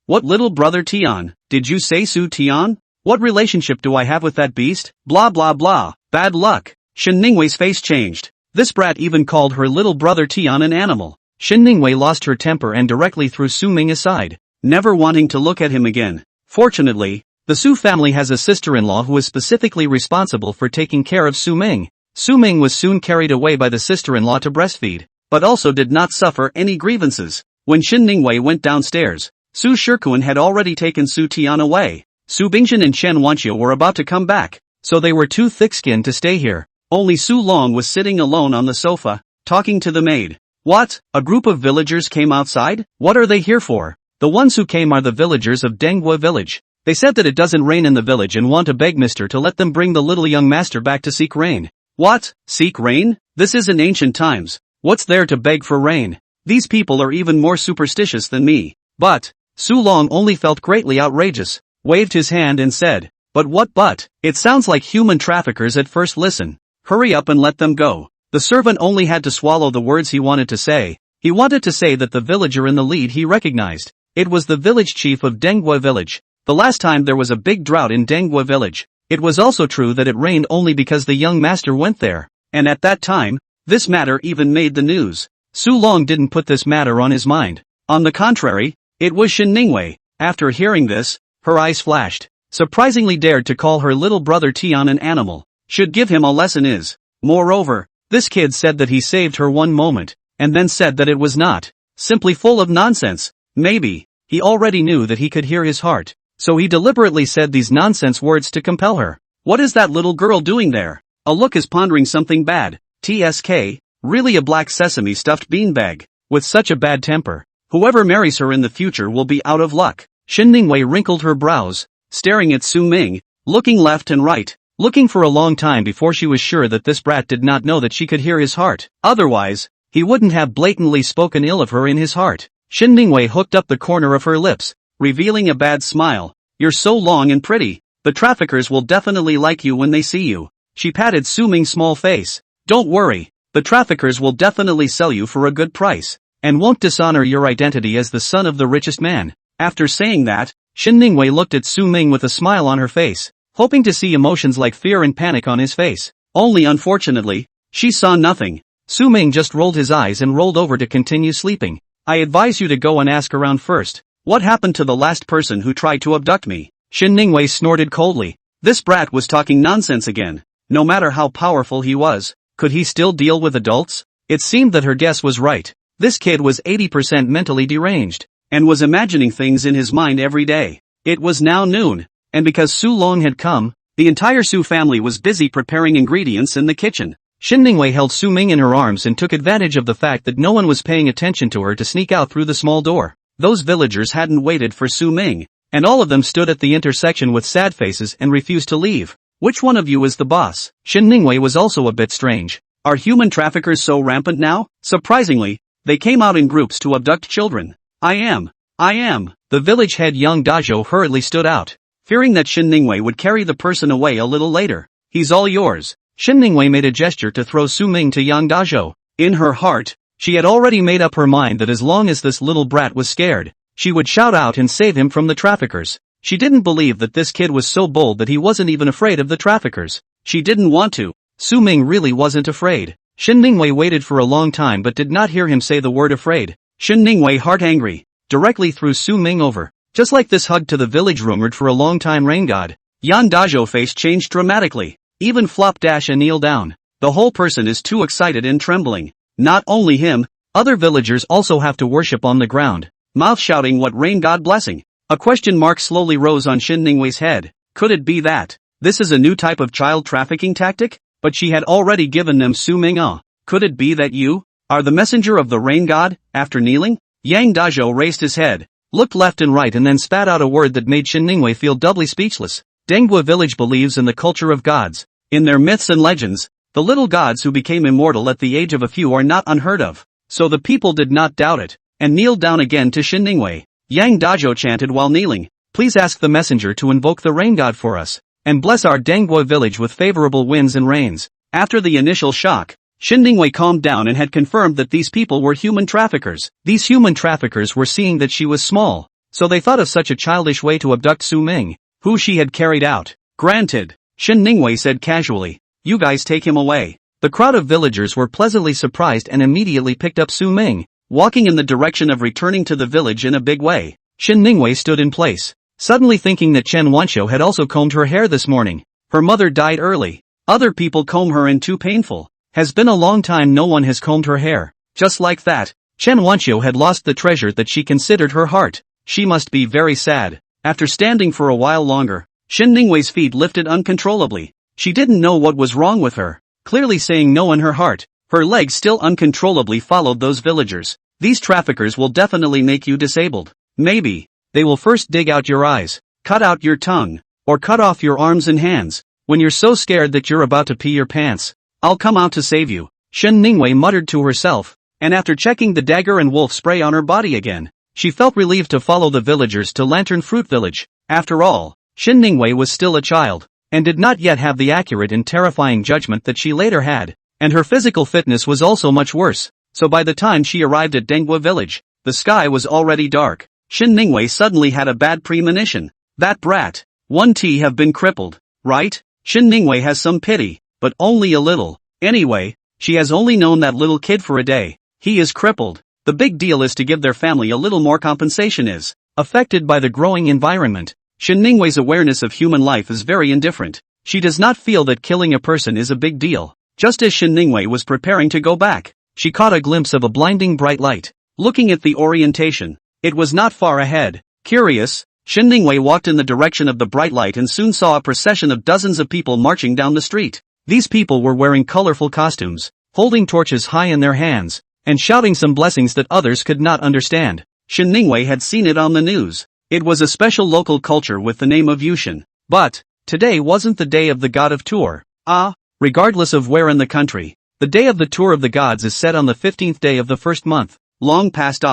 What little brother Tian? Did you say Su Tian? What relationship do I have with that beast? Blah blah blah, bad luck. Shin Ningwei's face changed. This brat even called her little brother Tian an animal. Shin Ningwei lost her temper and directly threw Su Ming aside, never wanting to look at him again. Fortunately, the Su family has a sister-in-law who is specifically responsible for taking care of Su Ming. Su Ming was soon carried away by the sister-in-law to breastfeed, but also did not suffer any grievances. When Shin Ningwei went downstairs, Su Shikuan had already taken Su Tian away. Su Bingshan and Chen Wanqiu were about to come back, so they were too thick-skinned to stay here. Only Su Long was sitting alone on the sofa, talking to the maid. What? A group of villagers came outside? What are they here for? The ones who came are the villagers of Denghua village. They said that it doesn't rain in the village and want to beg Mister to let them bring the little young master back to seek rain. What? Seek rain? This is in ancient times. What's there to beg for rain? These people are even more superstitious than me. But Su Long only felt greatly outrageous, waved his hand and said, But what but? It sounds like human traffickers at first. Listen. Hurry up and let them go. The servant only had to swallow the words he wanted to say. He wanted to say that the villager in the lead he recognized. It was the village chief of Denghua village. The last time there was a big drought in Denghua village, it was also true that it rained only because the young master went there. And at that time, this matter even made the news. Su Long didn't put this matter on his mind. On the contrary, it was Shin Ningwei. After hearing this, her eyes flashed. Surprisingly dared to call her little brother Tian an animal. Should give him a lesson is. Moreover, this kid said that he saved her one moment, and then said that it was not. Simply full of nonsense. Maybe, he already knew that he could hear his heart, so he deliberately said these nonsense words to compel her. What is that little girl doing there? A look is pondering something bad. TSK, really a black sesame stuffed beanbag, with such a bad temper. Whoever marries her in the future will be out of luck. Shin Ningwei wrinkled her brows, staring at Su Ming, looking left and right, looking for a long time before she was sure that this brat did not know that she could hear his heart. Otherwise, he wouldn't have blatantly spoken ill of her in his heart. Shin Ningwei hooked up the corner of her lips, revealing a bad smile. You're so long and pretty. The traffickers will definitely like you when they see you. She patted Su Ming's small face. Don't worry, the traffickers will definitely sell you for a good price, and won't dishonor your identity as the son of the richest man. After saying that, Shin Ningwei looked at Su Ming with a smile on her face. hoping to see emotions like fear and panic on his face. Only unfortunately, she saw nothing. Su Ming just rolled his eyes and rolled over to continue sleeping. I advise you to go and ask around first. What happened to the last person who tried to abduct me? Shin Ningwei snorted coldly. This brat was talking nonsense again. No matter how powerful he was, could he still deal with adults? It seemed that her guess was right. This kid was 80% mentally deranged, and was imagining things in his mind every day. It was now noon, and because Su Long had come, the entire Su family was busy preparing ingredients in the kitchen. Shin Ningwei held Su Ming in her arms and took advantage of the fact that no one was paying attention to her to sneak out through the small door. Those villagers hadn't waited for Su Ming, and all of them stood at the intersection with sad faces and refused to leave. Which one of you is the boss? Shin Ningwei was also a bit strange. Are human traffickers so rampant now? Surprisingly, they came out in groups to abduct children. I am. The village head Yang Dazhou hurriedly stood out, fearing that Shin Ningwei would carry the person away a little later. He's all yours. Shin Ningwei made a gesture to throw Su Ming to Yang Dazhou. In her heart, she had already made up her mind that as long as this little brat was scared, she would shout out and save him from the traffickers. She didn't believe that this kid was so bold that he wasn't even afraid of the traffickers. She didn't want to. Su Ming really wasn't afraid. Shin Ningwei waited for a long time but did not hear him say the word afraid. Shin Ningwei, heart angry, directly threw Su Ming over. Just like this hug to the village rumored for a long time rain god. Yan Dazhou face changed dramatically. Even flop dash and kneel down. The whole person is too excited and trembling. Not only him, other villagers also have to worship on the ground, mouth shouting what rain god blessing. A question mark slowly rose on Shin Ningwei's head. Could it be that this is a new type of child trafficking tactic? But she had already given them Su Ming. Could it be that you are the messenger of the rain god? After kneeling, Yang Dazhou raised his head, looked left and right and then spat out a word that made Shin Ningwei feel doubly speechless. Denghua village believes in the culture of gods. In their myths and legends, the little gods who became immortal at the age of a few are not unheard of. So the people did not doubt it, and kneeled down again to Shin Ningwei. Yang Dazhou chanted while kneeling, please ask the messenger to invoke the rain god for us, and bless our Denghua village with favorable winds and rains. After the initial shock, Shin Ningwei calmed down and had confirmed that these people were human traffickers. These human traffickers were seeing that she was small, so they thought of such a childish way to abduct Su Ming, who she had carried out. Granted, Shin Ningwei said casually, you guys take him away. The crowd of villagers were pleasantly surprised and immediately picked up Su Ming, walking in the direction of returning to the village in a big way. Shin Ningwei stood in place, suddenly thinking that Chen Wanqiu had also combed her hair this morning. Her mother died early. Other people comb her and too painful. Has been a long time no one has combed her hair. Just like that, Chen Wanqiu had lost the treasure that she considered her heart. She must be very sad. After standing for a while longer, Shin Ningwei's feet lifted uncontrollably. She didn't know what was wrong with her, clearly saying no in her heart. Her legs still uncontrollably followed those villagers. These traffickers will definitely make you disabled. Maybe they will first dig out your eyes, cut out your tongue, or cut off your arms and hands. When you're so scared that you're about to pee your pants, I'll come out to save you, Shin Ningwei muttered to herself, and after checking the dagger and wolf spray on her body again, she felt relieved to follow the villagers to Lantern Fruit Village. After all, Shin Ningwei was still a child, and did not yet have the accurate and terrifying judgment that she later had, and her physical fitness was also much worse, so by the time she arrived at Denghua village, the sky was already dark. Shin Ningwei suddenly had a bad premonition. That brat, 1T have been crippled, right? Shin Ningwei has some pity, but only a little. Anyway, she has only known that little kid for a day. He is crippled. The big deal is to give their family a little more compensation is affected by the growing environment. Shin Ningwei's awareness of human life is very indifferent. She does not feel that killing a person is a big deal. Just as Shin Ningwei was preparing to go back, she caught a glimpse of a blinding bright light. Looking at the orientation, it was not far ahead. Curious, Shin Ningwei walked in the direction of the bright light and soon saw a procession of dozens of people marching down the street. These people were wearing colorful costumes, holding torches high in their hands, and shouting some blessings that others could not understand. Shin Ningwei had seen it on the news. It was a special local culture with the name of Yushin. But today wasn't the day of the god of Tour. Regardless of where in the country, the day of the Tour of the Gods is set on the 15th day of the first month. Long past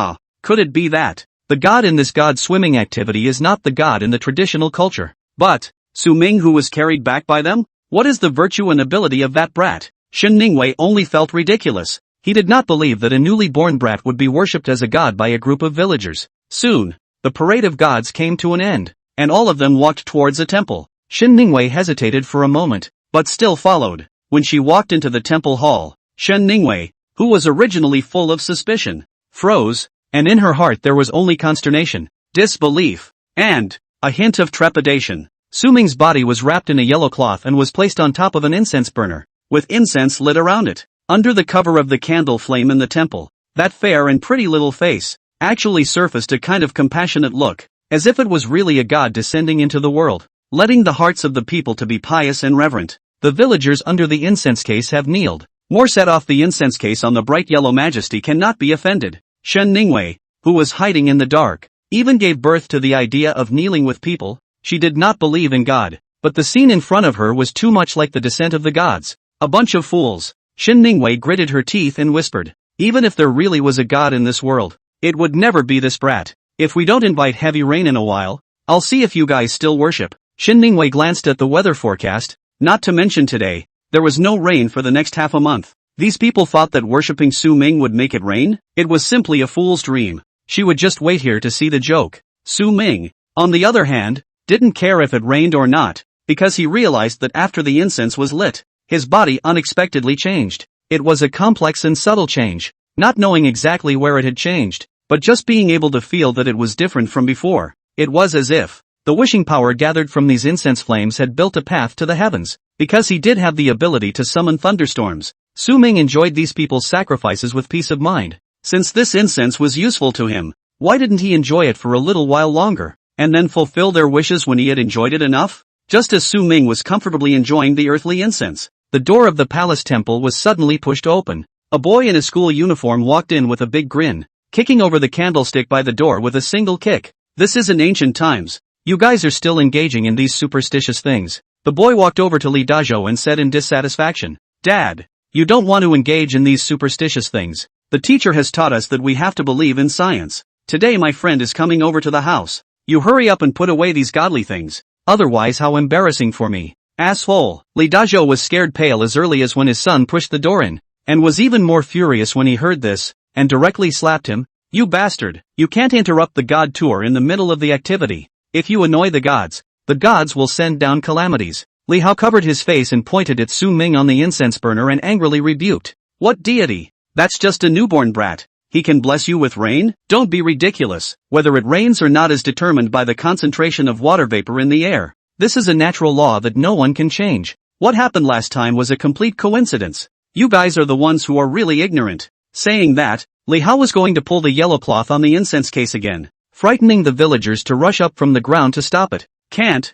could it be that the god in this god swimming activity is not the god in the traditional culture, but Su Ming who was carried back by them? What is the virtue and ability of that brat? Shin Ningwei only felt ridiculous. He did not believe that a newly born brat would be worshipped as a god by a group of villagers. Soon, the parade of gods came to an end, and all of them walked towards a temple. Shen Ningwei hesitated for a moment, but still followed. When she walked into the temple hall, Shen Ningwei, who was originally full of suspicion, froze, and in her heart there was only consternation, disbelief, and a hint of trepidation. Su Ming's body was wrapped in a yellow cloth and was placed on top of an incense burner, with incense lit around it. Under the cover of the candle flame in the temple, that fair and pretty little face actually surfaced a kind of compassionate look, as if it was really a god descending into the world, letting the hearts of the people to be pious and reverent. The villagers under the incense case have kneeled. More set off the incense case on the bright yellow majesty cannot be offended. Shen Ningwei, who was hiding in the dark, even gave birth to the idea of kneeling with people. She did not believe in God, but the scene in front of her was too much like the descent of the gods. A bunch of fools. Shen Ningwei gritted her teeth and whispered, even if there really was a god in this world, it would never be this brat. If we don't invite heavy rain in a while, I'll see if you guys still worship. Shen Ningwei glanced at the weather forecast. Not to mention today, there was no rain for the next half a month. These people thought that worshipping Su Ming would make it rain? It was simply a fool's dream. She would just wait here to see the joke. Su Ming, on the other hand, didn't care if it rained or not, because he realized that after the incense was lit, his body unexpectedly changed. It was a complex and subtle change, not knowing exactly where it had changed, but just being able to feel that it was different from before. It was as if the wishing power gathered from these incense flames had built a path to the heavens, because he did have the ability to summon thunderstorms. Su Ming enjoyed these people's sacrifices with peace of mind. Since this incense was useful to him, why didn't he enjoy it for a little while longer, and then fulfill their wishes when he had enjoyed it enough? Just as Su Ming was comfortably enjoying the earthly incense, the door of the palace temple was suddenly pushed open. A boy in a school uniform walked in with a big grin, kicking over the candlestick by the door with a single kick. This is in ancient times. You guys are still engaging in these superstitious things. The boy walked over to Li Dazhou and said in dissatisfaction, Dad, you don't want to engage in these superstitious things. The teacher has taught us that we have to believe in science. Today my friend is coming over to the house. You hurry up and put away these godly things. Otherwise how embarrassing for me. Asshole. Li Dazhou was scared pale as early as when his son pushed the door in, and was even more furious when he heard this, and directly slapped him. You bastard. You can't interrupt the god tour in the middle of the activity. If you annoy the gods will send down calamities. Li Hao covered his face and pointed at Su Ming on the incense burner and angrily rebuked. What deity? That's just a newborn brat. He can bless you with rain? Don't be ridiculous. Whether it rains or not is determined by the concentration of water vapor in the air. This is a natural law that no one can change. What happened last time was a complete coincidence. You guys are the ones who are really ignorant. Saying that, Li Hao was going to pull the yellow cloth on the incense case again, frightening the villagers to rush up from the ground to stop it. Can't,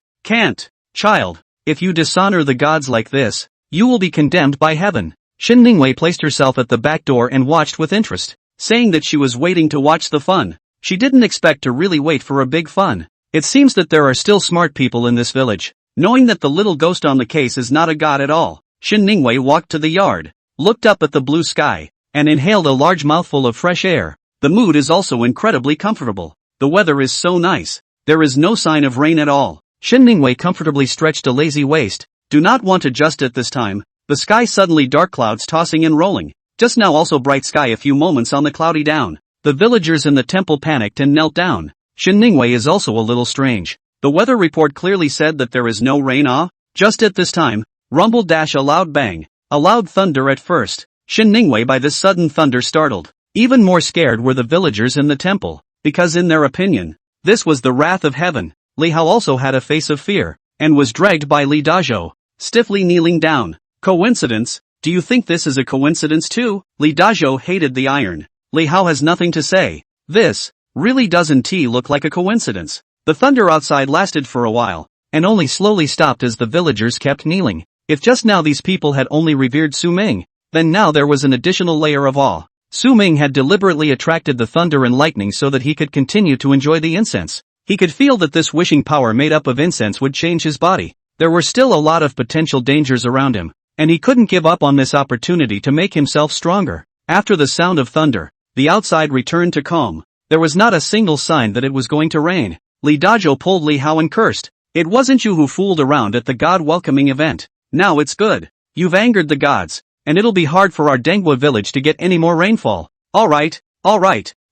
child. If you dishonor the gods like this, you will be condemned by heaven. Shen Ningwei placed herself at the back door and watched with interest, saying that she was waiting to watch the fun. She didn't expect to really wait for a big fun. It seems that there are still smart people in this village. Knowing that the little ghost on the case is not a god at all, Shen Ningwei walked to the yard, looked up at the blue sky, and inhaled a large mouthful of fresh air. The mood is also incredibly comfortable. The weather is so nice. There is no sign of rain at all. Shen Ningwei comfortably stretched a lazy waist. Do not want to just at this time. The sky suddenly dark clouds tossing and rolling. Just now also bright sky a few moments on the cloudy down. The villagers in the temple panicked and knelt down. Shen Ningwei is also a little strange. The weather report clearly said that there is no rain. Just at this time, rumble dash a loud bang. A loud thunder at first. Shen Ningwei by this sudden thunder startled. Even more scared were the villagers in the temple, because in their opinion, this was the wrath of heaven. Li Hao also had a face of fear, and was dragged by Li Dazhou, stiffly kneeling down. Coincidence? Do you think this is a coincidence too? Li Dazhou hated the iron. Li Hao has nothing to say. This really doesn't look like a coincidence. The thunder outside lasted for a while, and only slowly stopped as the villagers kept kneeling. If just now these people had only revered Su Ming, then now there was an additional layer of awe. Su Ming had deliberately attracted the thunder and lightning so that he could continue to enjoy the incense. He could feel that this wishing power made up of incense would change his body. There were still a lot of potential dangers around him, and he couldn't give up on this opportunity to make himself stronger. After the sound of thunder, the outside returned to calm. There was not a single sign that it was going to rain. Li Dazhou pulled Li Hao and cursed. It wasn't you who fooled around at the god-welcoming event. Now it's good. You've angered the gods, and it'll be hard for our Manhwa village to get any more rainfall. Alright.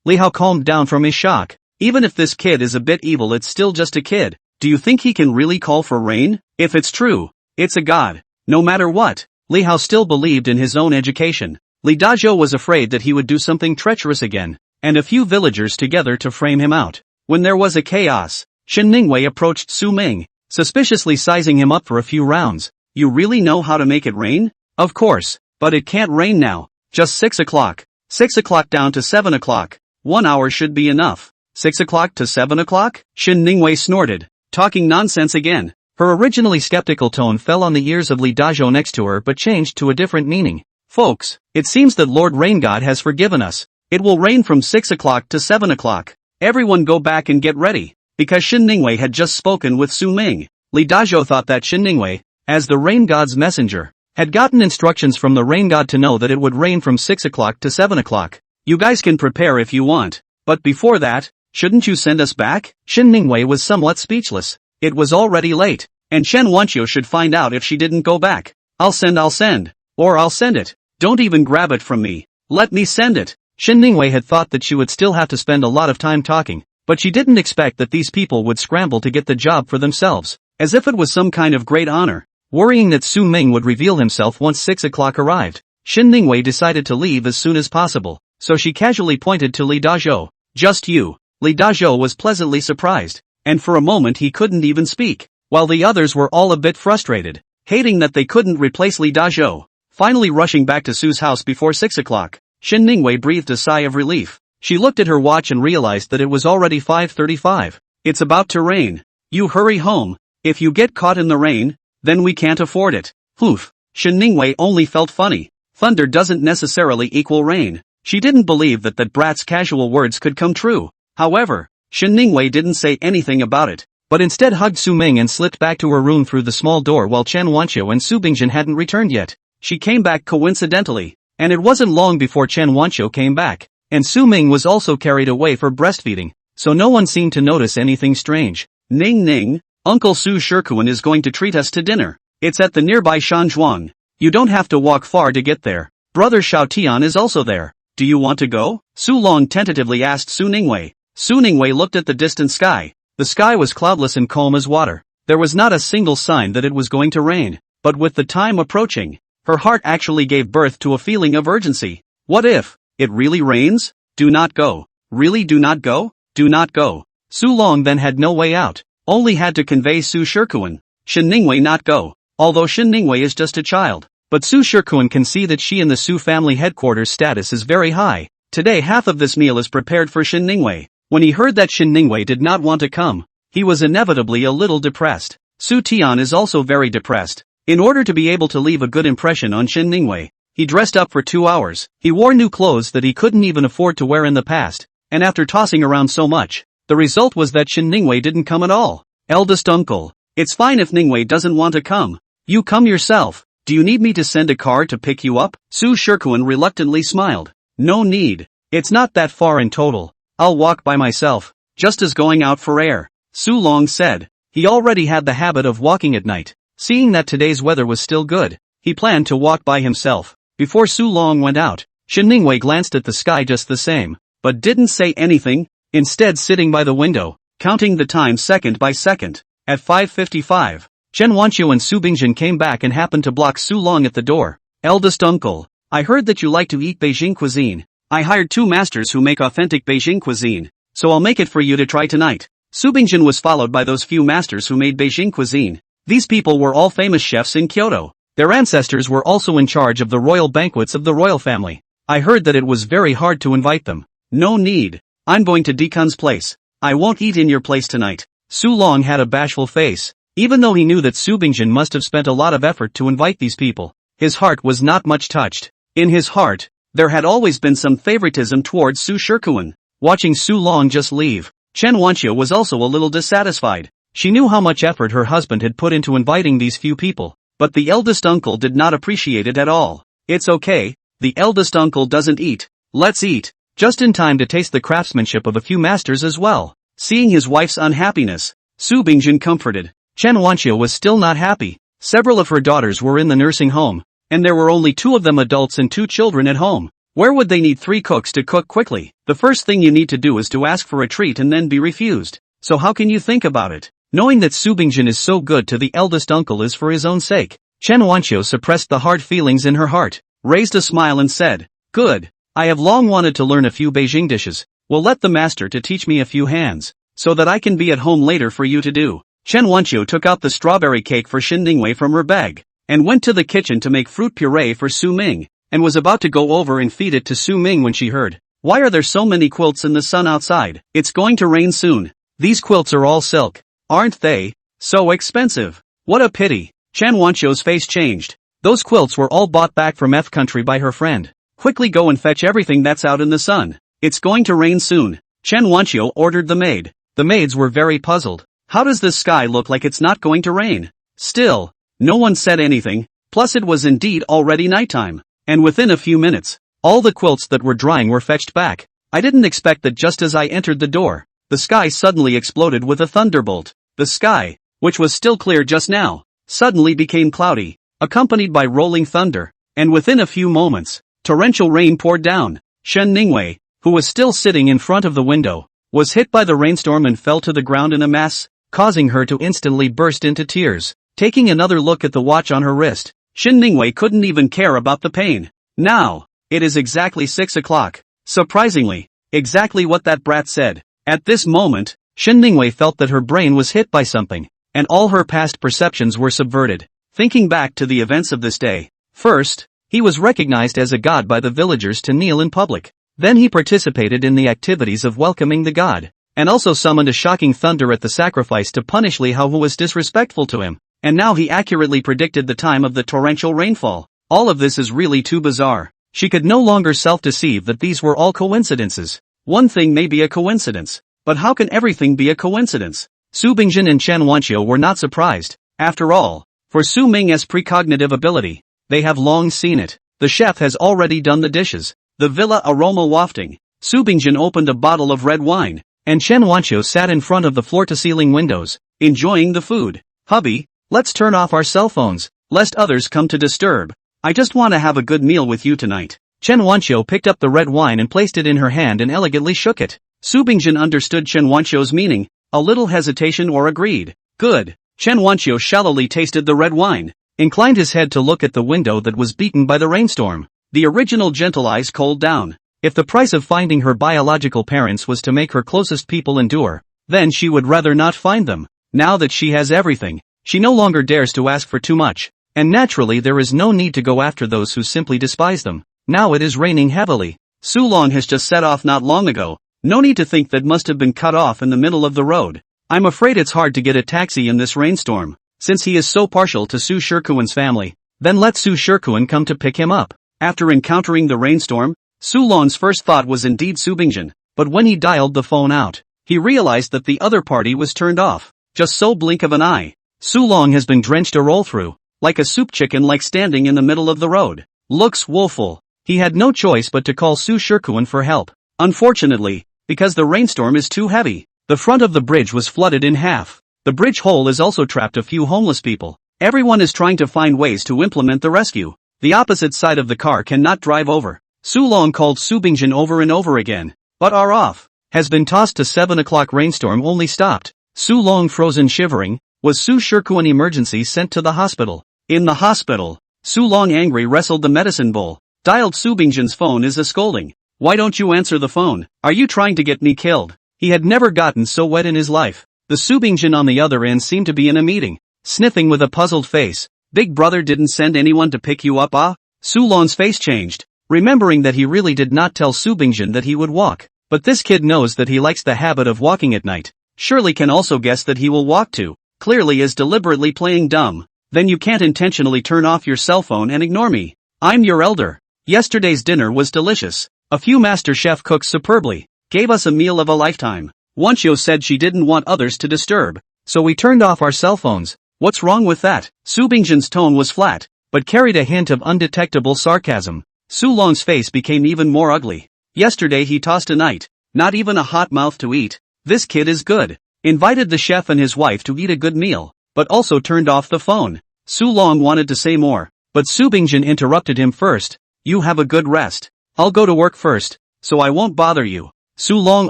Li Hao calmed down from his shock. Even if this kid is a bit evil, it's still just a kid. Do you think he can really call for rain? If it's true, it's a god. No matter what, Li Hao still believed in his own education. Li Dazhou was afraid that he would do something treacherous again, and a few villagers together to frame him out. When there was a chaos, Shen Ningwei approached Su Ming, suspiciously sizing him up for a few rounds. You really know how to make it rain? Of course, but it can't rain now. Just 6 o'clock. 6 o'clock down to 7 o'clock. 1 hour should be enough. 6 o'clock to 7 o'clock? Shen Ningwei snorted. Talking nonsense again. Her originally skeptical tone fell on the ears of Li Dazhou next to her but changed to a different meaning. Folks, it seems that Lord Rain God has forgiven us. It will rain from 6 o'clock to 7 o'clock. Everyone go back and get ready. Because Shen Ningwei had just spoken with Su Ming, Li Dazhou thought that Shen Ningwei, as the rain god's messenger, had gotten instructions from the rain god to know that it would rain from 6 o'clock to 7 o'clock. You guys can prepare if you want. But before that, shouldn't you send us back? Shen Ningwei was somewhat speechless. It was already late, and Chen Wanqiu should find out if she didn't go back. I'll send. Or I'll send it. Don't even grab it from me. Let me send it. Shen Ningwei had thought that she would still have to spend a lot of time talking, but she didn't expect that these people would scramble to get the job for themselves, as if it was some kind of great honor. Worrying that Su Ming would reveal himself once 6 o'clock arrived, Shen Ningwei decided to leave as soon as possible, so she casually pointed to Li Dazhou. Just you. Li Dazhou was pleasantly surprised, and for a moment he couldn't even speak, while the others were all a bit frustrated, hating that they couldn't replace Li Dazhou. Finally rushing back to Su's house before 6 o'clock, Shen Ningwei breathed a sigh of relief. She looked at her watch and realized that it was already 5:35. It's about to rain. You hurry home. If you get caught in the rain, then we can't afford it. Poof. Shen Ningwei only felt funny. Thunder doesn't necessarily equal rain. She didn't believe that brat's casual words could come true. However, Shen Ningwei didn't say anything about it, but instead hugged Su Ming and slipped back to her room through the small door while Chen Wanqiu and Su Bingjin hadn't returned yet. She came back coincidentally, and it wasn't long before Chen Wanqiu came back, and Su Ming was also carried away for breastfeeding, so no one seemed to notice anything strange. Ning Ning, Uncle Su Shikuan is going to treat us to dinner. It's at the nearby Shanzhuang. You don't have to walk far to get there. Brother Xiao Tian is also there. Do you want to go? Su Long tentatively asked Su Ningwei. Su Ningwei looked at the distant sky. The sky was cloudless and calm as water. There was not a single sign that it was going to rain, but with the time approaching, her heart actually gave birth to a feeling of urgency. What if it really rains? Do not go. Really do not go? Do not go. Su Long then had no way out, only had to convey Su Shikuan. Shen Ningwei not go. Although Shen Ningwei is just a child, but Su Shikuan can see that she and the Su family headquarters status is very high. Today half of this meal is prepared for Shen Ningwei. When he heard that Shen Ningwei did not want to come, he was inevitably a little depressed. Su Tian is also very depressed. In order to be able to leave a good impression on Shen Ningwei, he dressed up for 2 hours. He wore new clothes that he couldn't even afford to wear in the past, and after tossing around so much, the result was that Shen Ningwei didn't come at all. Eldest uncle, it's fine if Ningwei doesn't want to come. You come yourself. Do you need me to send a car to pick you up? Su Shikuan reluctantly smiled. No need. It's not that far in total. I'll walk by myself, just as going out for air. Su Long said. He already had the habit of walking at night. Seeing that today's weather was still good, he planned to walk by himself. Before Su Long went out, Shen Ningwei glanced at the sky just the same, but didn't say anything, instead sitting by the window, counting the time second by second. At 5:55, Chen Wanqiu and Su Bingjin came back and happened to block Su Long at the door. Eldest uncle, I heard that you like to eat Beijing cuisine. I hired 2 masters who make authentic Beijing cuisine, so I'll make it for you to try tonight. Su Bingjin was followed by those few masters who made Beijing cuisine. These people were all famous chefs in Kyoto. Their ancestors were also in charge of the royal banquets of the royal family. I heard that it was very hard to invite them. No need. I'm going to Dekun's place. I won't eat in your place tonight. Su Long had a bashful face. Even though he knew that Su Bingjin must have spent a lot of effort to invite these people, his heart was not much touched. In his heart, there had always been some favoritism towards Su Shikuan. Watching Su Long just leave, Chen Wanqiu was also a little dissatisfied. She knew how much effort her husband had put into inviting these few people, but the eldest uncle did not appreciate it at all. It's okay, the eldest uncle doesn't eat. Let's eat. Just in time to taste the craftsmanship of a few masters as well. Seeing his wife's unhappiness, Su Bingjin comforted. Chen Wanqiu was still not happy. Several of her daughters were in the nursing home, and there were only 2 of them adults and 2 children at home. Where would they need 3 cooks to cook quickly? The first thing you need to do is to ask for a treat and then be refused. So how can you think about it? Knowing that Su Bingjin is so good to the eldest uncle is for his own sake. Chen Wanqiu suppressed the hard feelings in her heart, raised a smile and said, "Good. I have long wanted to learn a few Beijing dishes. Will let the master to teach me a few hands, so that I can be at home later for you to do." Chen Wanqiu took out the strawberry cake for Xin Ningwei from her bag, and went to the kitchen to make fruit puree for Su Ming, and was about to go over and feed it to Su Ming when she heard, "Why are there so many quilts in the sun outside? It's going to rain soon. These quilts are all silk. Aren't they? So expensive. What a pity." Chen Wanqiu's face changed. Those quilts were all bought back from F country by her friend. "Quickly go and fetch everything that's out in the sun. It's going to rain soon." Chen Wanqiu ordered the maid. The maids were very puzzled. How does this sky look like it's not going to rain? Still, no one said anything, plus it was indeed already nighttime. And within a few minutes, all the quilts that were drying were fetched back. I didn't expect that just as I entered the door, the sky suddenly exploded with a thunderbolt. The sky, which was still clear just now, suddenly became cloudy, accompanied by rolling thunder, and within a few moments, torrential rain poured down. Shen Ningwei, who was still sitting in front of the window, was hit by the rainstorm and fell to the ground in a mass, causing her to instantly burst into tears. Taking another look at the watch on her wrist, Shen Ningwei couldn't even care about the pain. Now, it is exactly 6 o'clock. Surprisingly, exactly what that brat said. At this moment, Shen Ningwei felt that her brain was hit by something, and all her past perceptions were subverted. Thinking back to the events of this day, first, he was recognized as a god by the villagers to kneel in public. Then he participated in the activities of welcoming the god, and also summoned a shocking thunder at the sacrifice to punish Li Hao, who was disrespectful to him. And now he accurately predicted the time of the torrential rainfall. All of this is really too bizarre. She could no longer self-deceive that these were all coincidences. One thing may be a coincidence, but how can everything be a coincidence? Su Bingjin and Chen Wanqiu were not surprised. After all, for Su Ming's precognitive ability, they have long seen it. The chef has already done the dishes, the villa aroma wafting. Su Bingjin opened a bottle of red wine, and Chen Wanqiu sat in front of the floor-to-ceiling windows, enjoying the food. "Hubby, let's turn off our cell phones, lest others come to disturb. I just want to have a good meal with you tonight." Chen Wanqiu picked up the red wine and placed it in her hand and elegantly shook it. Su Bingjin understood Chen Wanqiu's meaning, a little hesitation or agreed. "Good." Chen Wanqiu shallowly tasted the red wine, inclined his head to look at the window that was beaten by the rainstorm. The original gentle eyes cooled down. If the price of finding her biological parents was to make her closest people endure, then she would rather not find them. Now that she has everything, she no longer dares to ask for too much, and naturally there is no need to go after those who simply despise them. Now it is raining heavily. Su Long has just set off not long ago. No need to think that must have been cut off in the middle of the road. I'm afraid it's hard to get a taxi in this rainstorm. Since he is so partial to Su Shikuan's family, then let Su Shikuan come to pick him up. After encountering the rainstorm, Su Long's first thought was indeed Su Bingjin, but when he dialed the phone out, he realized that the other party was turned off. Just so blink of an eye, Su Long has been drenched a roll through, like a soup chicken, like standing in the middle of the road. Looks woeful. He had no choice but to call Su Shikuan for help. Unfortunately, because the rainstorm is too heavy, the front of the bridge was flooded in half. The bridge hole has also trapped a few homeless people. Everyone is trying to find ways to implement the rescue. The opposite side of the car cannot drive over. Su Long called Su Bingjin over and over again, but are off. Has been tossed to 7 o'clock. Rainstorm only stopped. Su Long frozen shivering. Was Su Shikuan emergency sent to the hospital? In the hospital, Su Long angry wrestled the medicine bowl. Dialed Su Bingjin's phone is a scolding. "Why don't you answer the phone? Are you trying to get me killed?" He had never gotten so wet in his life. The Su Bingjin on the other end seemed to be in a meeting, sniffing with a puzzled face. "Big brother didn't send anyone to pick you up, ah?" Su Long's face changed, remembering that he really did not tell Su Bingjin that he would walk. But this kid knows that he likes the habit of walking at night. Surely can also guess that he will walk too. Clearly is deliberately playing dumb. Then you can't intentionally turn off your cell phone and ignore me. I'm your elder. Yesterday's dinner was delicious. A few master chef cooked superbly. Gave us a meal of a lifetime. Wanqiu said she didn't want others to disturb, so we turned off our cell phones. What's wrong with that? Su Bingjin's tone was flat, but carried a hint of undetectable sarcasm. Su Long's face became even more ugly. Yesterday he tossed a night. Not even a hot mouth to eat. This kid is good. Invited the chef and his wife to eat a good meal, but also turned off the phone. Su Long wanted to say more, but Su Bingjin interrupted him first. "You have a good rest. I'll go to work first, so I won't bother you." Su Long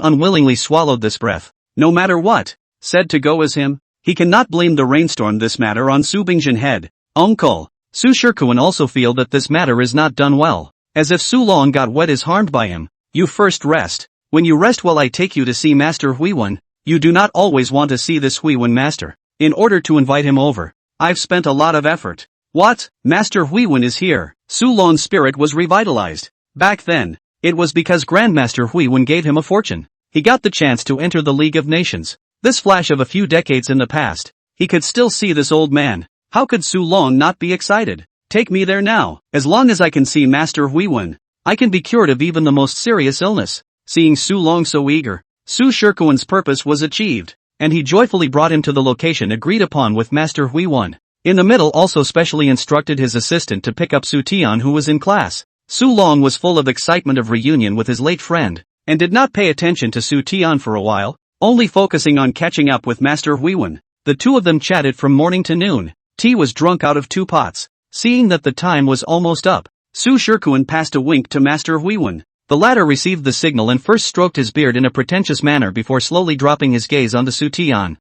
unwillingly swallowed this breath. "No matter what," said to go as him. He cannot blame the rainstorm this matter on Su Bingjin head. Uncle, Su Shikuan also feel that this matter is not done well, as if Su Long got wet is harmed by him. You first rest. When you rest while I take you to see Master Huiwen, you do not always want to see this Huiwen master. In order to invite him over, I've spent a lot of effort. What? Master Huiwen is here. Su Long's spirit was revitalized. Back then, it was because Grandmaster Huiwen gave him a fortune. He got the chance to enter the League of Nations. This flash of a few decades in the past, he could still see this old man. How could Su Long not be excited? Take me there now. As long as I can see Master Huiwen, I can be cured of even the most serious illness. Seeing Su Long so eager, Su Shikuan's purpose was achieved, and he joyfully brought him to the location agreed upon with Master Huiwen. In the middle also specially instructed his assistant to pick up Su Tian who was in class. Su Long was full of excitement of reunion with his late friend, and did not pay attention to Su Tian for a while, only focusing on catching up with Master Huiwen. The two of them chatted from morning to noon. Tea was drunk out of 2 pots. Seeing that the time was almost up, Su Shikuan passed a wink to Master Huiwen. The latter received the signal and first stroked his beard in a pretentious manner before slowly dropping his gaze onto Su Tian.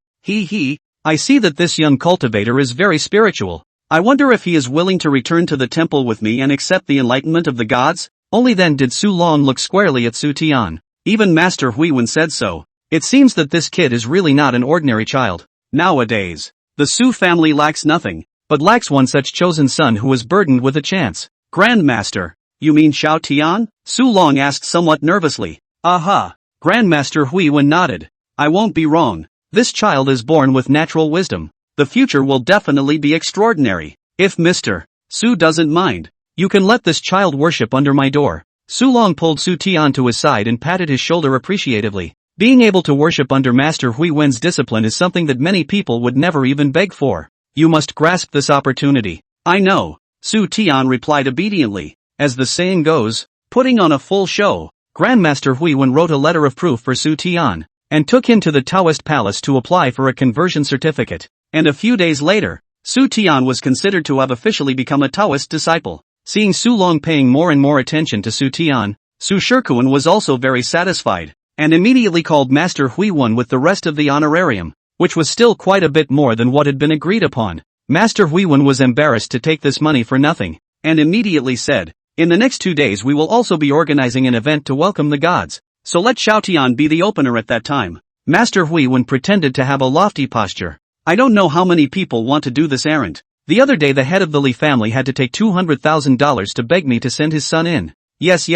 I see that this young cultivator is very spiritual. I wonder if he is willing to return to the temple with me and accept the enlightenment of the gods? Only then did Su Long look squarely at Su Tian. Even Master Huiwen said so. It seems that this kid is really not an ordinary child. Nowadays, the Su family lacks nothing, but lacks one such chosen son who is burdened with a chance. Grandmaster, you mean Xiao Tian? Su Long asked somewhat nervously. Aha. Grandmaster Huiwen nodded. I won't be wrong. This child is born with natural wisdom. The future will definitely be extraordinary. If Mr. Su doesn't mind, you can let this child worship under my door. Su Long pulled Su Tian to his side and patted his shoulder appreciatively. Being able to worship under Master Huiwen's discipline is something that many people would never even beg for. You must grasp this opportunity. I know. Su Tian replied obediently. As the saying goes, putting on a full show, Grandmaster Huiwen wrote a letter of proof for Su Tian, and took him to the Taoist palace to apply for a conversion certificate. And a few days later, Su Tian was considered to have officially become a Taoist disciple. Seeing Su Long paying more and more attention to Su Tian, Su Shikuan was also very satisfied, and immediately called Master Huiwen with the rest of the honorarium, which was still quite a bit more than what had been agreed upon. Master Huiwen was embarrassed to take this money for nothing, and immediately said, in the next 2 days we will also be organizing an event to welcome the gods, so let Xiao Tian be the opener at that time. Master Huiwen pretended to have a lofty posture. I don't know how many people want to do this errand. The other day the head of the Li family had to take $200,000 to beg me to send his son in. Yes.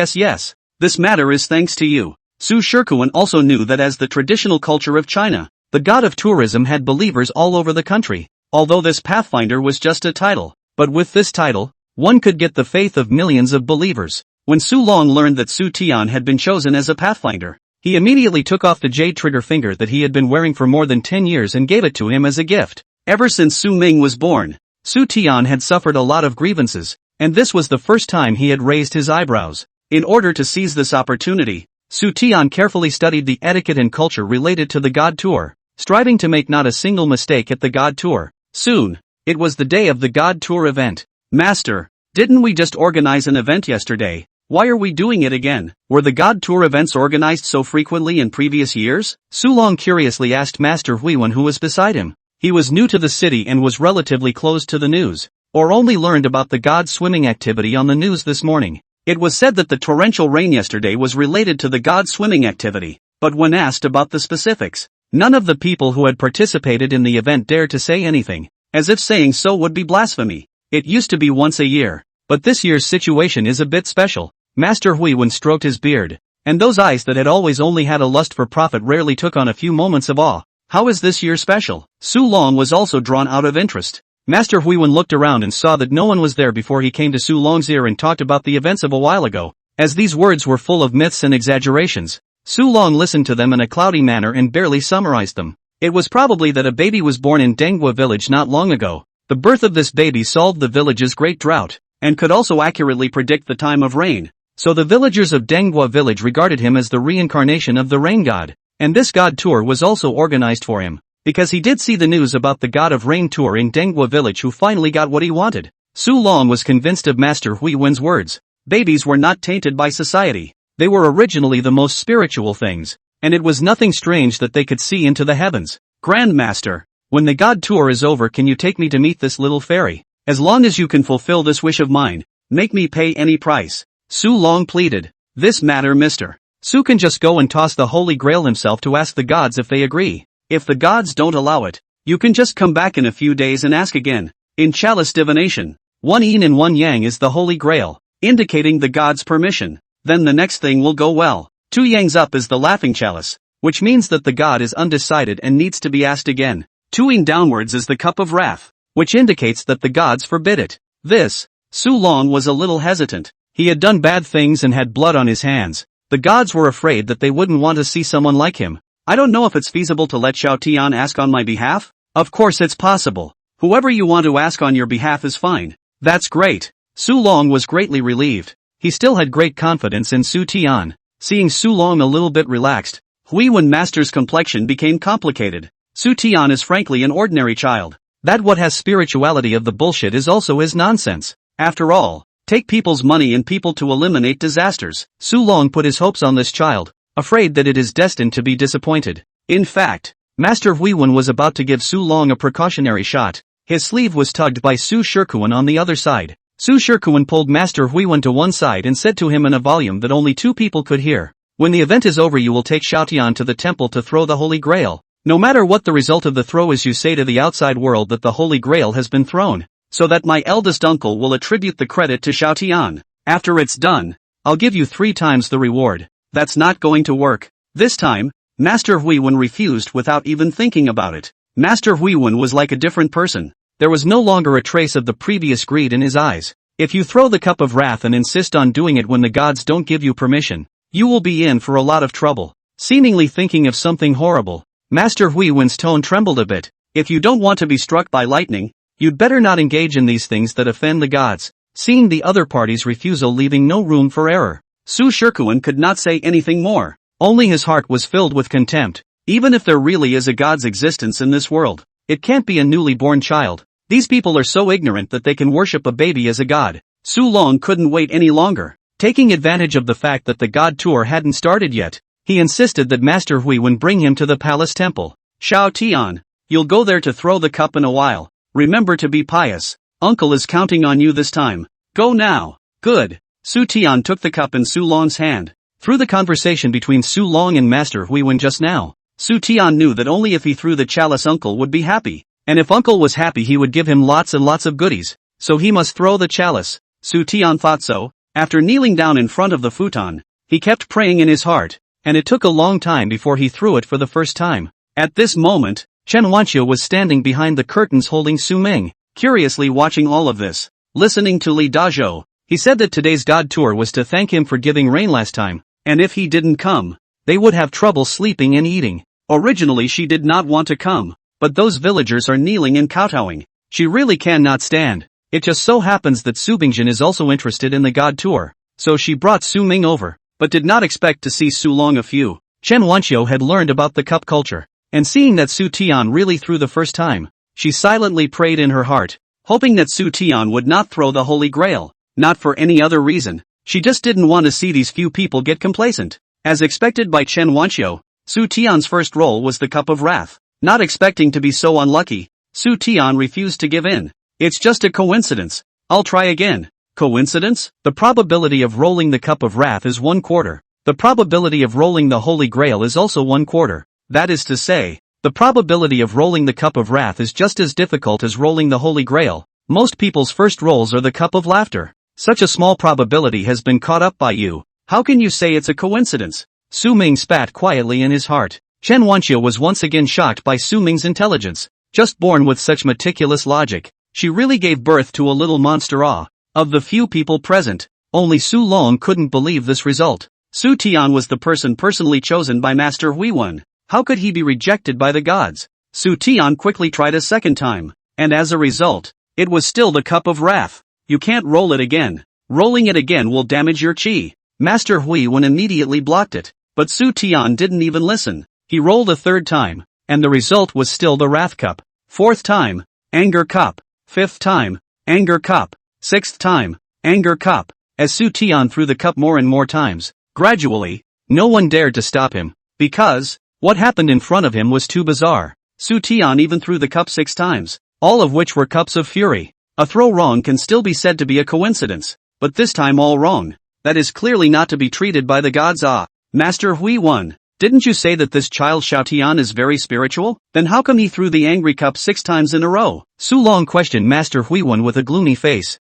This matter is thanks to you. Su Shikuan also knew that as the traditional culture of China, the god of tourism had believers all over the country. Although this pathfinder was just a title, but with this title, one could get the faith of millions of believers. When Su Long learned that Su Tian had been chosen as a pathfinder, he immediately took off the jade trigger finger that he had been wearing for more than 10 years and gave it to him as a gift. Ever since Su Ming was born, Su Tian had suffered a lot of grievances, and this was the first time he had raised his eyebrows. In order to seize this opportunity, Su Tian carefully studied the etiquette and culture related to the God Tour, striving to make not a single mistake at the God Tour. Soon, it was the day of the God Tour event. Master, didn't we just organize an event yesterday? Why are we doing it again? Were the God Tour events organized so frequently in previous years? Su Long curiously asked Master Huiwen who was beside him. He was new to the city and was relatively closed to the news, or only learned about the God swimming activity on the news this morning. It was said that the torrential rain yesterday was related to the God swimming activity, but when asked about the specifics, none of the people who had participated in the event dared to say anything, as if saying so would be blasphemy. It used to be once a year, but this year's situation is a bit special. Master Huiwen stroked his beard, and those eyes that had always only had a lust for profit rarely took on a few moments of awe. How is this year special? Su Long was also drawn out of interest. Master Huiwen looked around and saw that no one was there before he came to Su Long's ear and talked about the events of a while ago. As these words were full of myths and exaggerations, Su Long listened to them in a cloudy manner and barely summarized them. It was probably that a baby was born in Danghua village not long ago. The birth of this baby solved the village's great drought, and could also accurately predict the time of rain. So the villagers of Danghua village regarded him as the reincarnation of the rain god, and this god tour was also organized for him, because he did see the news about the god of rain tour in Danghua village who finally got what he wanted. Su Long was convinced of Master Huiwen's words. Babies were not tainted by society. They were originally the most spiritual things, and it was nothing strange that they could see into the heavens. Grandmaster, When the god tour is over, can you take me to meet this little fairy? As long as you can fulfill this wish of mine, make me pay any price. Su Long pleaded. This matter, Mr. Su can just go and toss the Holy Grail himself to ask the gods if they agree. If the gods don't allow it, you can just come back in a few days and ask again. In chalice divination, one yin and one yang is the Holy Grail, indicating the gods' permission. Then the next thing will go well. Two yangs up is the laughing chalice, which means that the god is undecided and needs to be asked again. Two yin downwards is the cup of wrath, which indicates that the gods forbid it. This, Su Long was a little hesitant. He had done bad things and had blood on his hands. The gods were afraid that they wouldn't want to see someone like him. I don't know if it's feasible to let Xiao Tian ask on my behalf? Of course it's possible. Whoever you want to ask on your behalf is fine. That's great. Su Long was greatly relieved. He still had great confidence in Su Tian. Seeing Su Long a little bit relaxed, Hui Wen Master's complexion became complicated. Su Tian is frankly an ordinary child. That what has spirituality of the bullshit is also his nonsense. After all, take people's money and people to eliminate disasters. Su Long put his hopes on this child, afraid that it is destined to be disappointed. In fact, Master Hui Wen was about to give Su Long a precautionary shot. His sleeve was tugged by Su Shikuan on the other side. Su Shikuan pulled Master Hui Wen to one side and said to him in a volume that only two people could hear. When the event is over, you will take Xiaotian to the temple to throw the Holy Grail. No matter what the result of the throw is, you say to the outside world that the Holy Grail has been thrown, so that my eldest uncle will attribute the credit to Xiaotian. After it's done, I'll give you 3 times the reward. That's not going to work. This time, Master Hui Wen refused without even thinking about it. Master Hui Wen was like a different person. There was no longer a trace of the previous greed in his eyes. If you throw the cup of wrath and insist on doing it when the gods don't give you permission, you will be in for a lot of trouble. Seemingly thinking of something horrible, Master Hui Wen's tone trembled a bit. If you don't want to be struck by lightning, you'd better not engage in these things that offend the gods. Seeing the other party's refusal leaving no room for error, Su Shikuan could not say anything more. Only his heart was filled with contempt. Even if there really is a god's existence in this world, it can't be a newly born child. These people are so ignorant that they can worship a baby as a god. Su Long couldn't wait any longer. Taking advantage of the fact that the god tour hadn't started yet, he insisted that Master Hui Wen bring him to the palace temple. Xiao Tian, you'll go there to throw the cup in a while. Remember to be pious. Uncle is counting on you this time. Go now. Good. Su Tian took the cup in Su Long's hand. Through the conversation between Su Long and Master Hui Wen just now, Su Tian knew that only if he threw the chalice, Uncle would be happy. And if Uncle was happy, he would give him lots and lots of goodies. So he must throw the chalice. Su Tian thought so. After kneeling down in front of the futon, he kept praying in his heart, and it took a long time before he threw it for the first time. At this moment, Chen Wanqiu was standing behind the curtains holding Su Ming, curiously watching all of this. Listening to Li Dazhou, he said that today's god tour was to thank him for giving rain last time, and if he didn't come, they would have trouble sleeping and eating. Originally she did not want to come, but those villagers are kneeling and kowtowing. She really cannot stand. It just so happens that Su Bingjin is also interested in the god tour, so she brought Su Ming over, but did not expect to see Su Long a few. Chen Wanqiu had learned about the cup culture, and seeing that Su Tian really threw the first time, she silently prayed in her heart, hoping that Su Tian would not throw the Holy Grail, not for any other reason. She just didn't want to see these few people get complacent. As expected by Chen Wanqiu, Su Tian's first roll was the cup of wrath. Not expecting to be so unlucky, Su Tian refused to give in. It's just a coincidence. I'll try again. Coincidence? The probability of rolling the cup of wrath is 1/4. The probability of rolling the Holy Grail is also 1/4. That is to say, the probability of rolling the cup of wrath is just as difficult as rolling the Holy Grail. Most people's first rolls are the cup of laughter. Such a small probability has been caught up by you. How can you say it's a coincidence? Su Ming spat quietly in his heart. Chen Wanqiu was once again shocked by Su Ming's intelligence. Just born with such meticulous logic, she really gave birth to a little monster. Of the few people present, only Su Long couldn't believe this result. Su Tian was the person personally chosen by Master Hui Wen. How could he be rejected by the gods? Su Tian quickly tried a second time, and as a result, it was still the cup of wrath. You can't roll it again. Rolling it again will damage your qi. Master Hui Wen immediately blocked it, but Su Tian didn't even listen. He rolled a third time, and the result was still the wrath cup. Fourth time, anger cup. Fifth time, anger cup. Sixth time, anger cup. As Su Tian threw the cup more and more times, gradually, no one dared to stop him, because what happened in front of him was too bizarre. Su Tian even threw the cup 6 times, all of which were cups of fury. A throw wrong can still be said to be a coincidence, but this time all wrong. That is clearly not to be treated by the gods. Master Hui Wen, didn't you say that this child Xiao Tian is very spiritual? Then how come he threw the angry cup 6 times in a row? Su Long questioned Master Hui Wen with a gloomy face.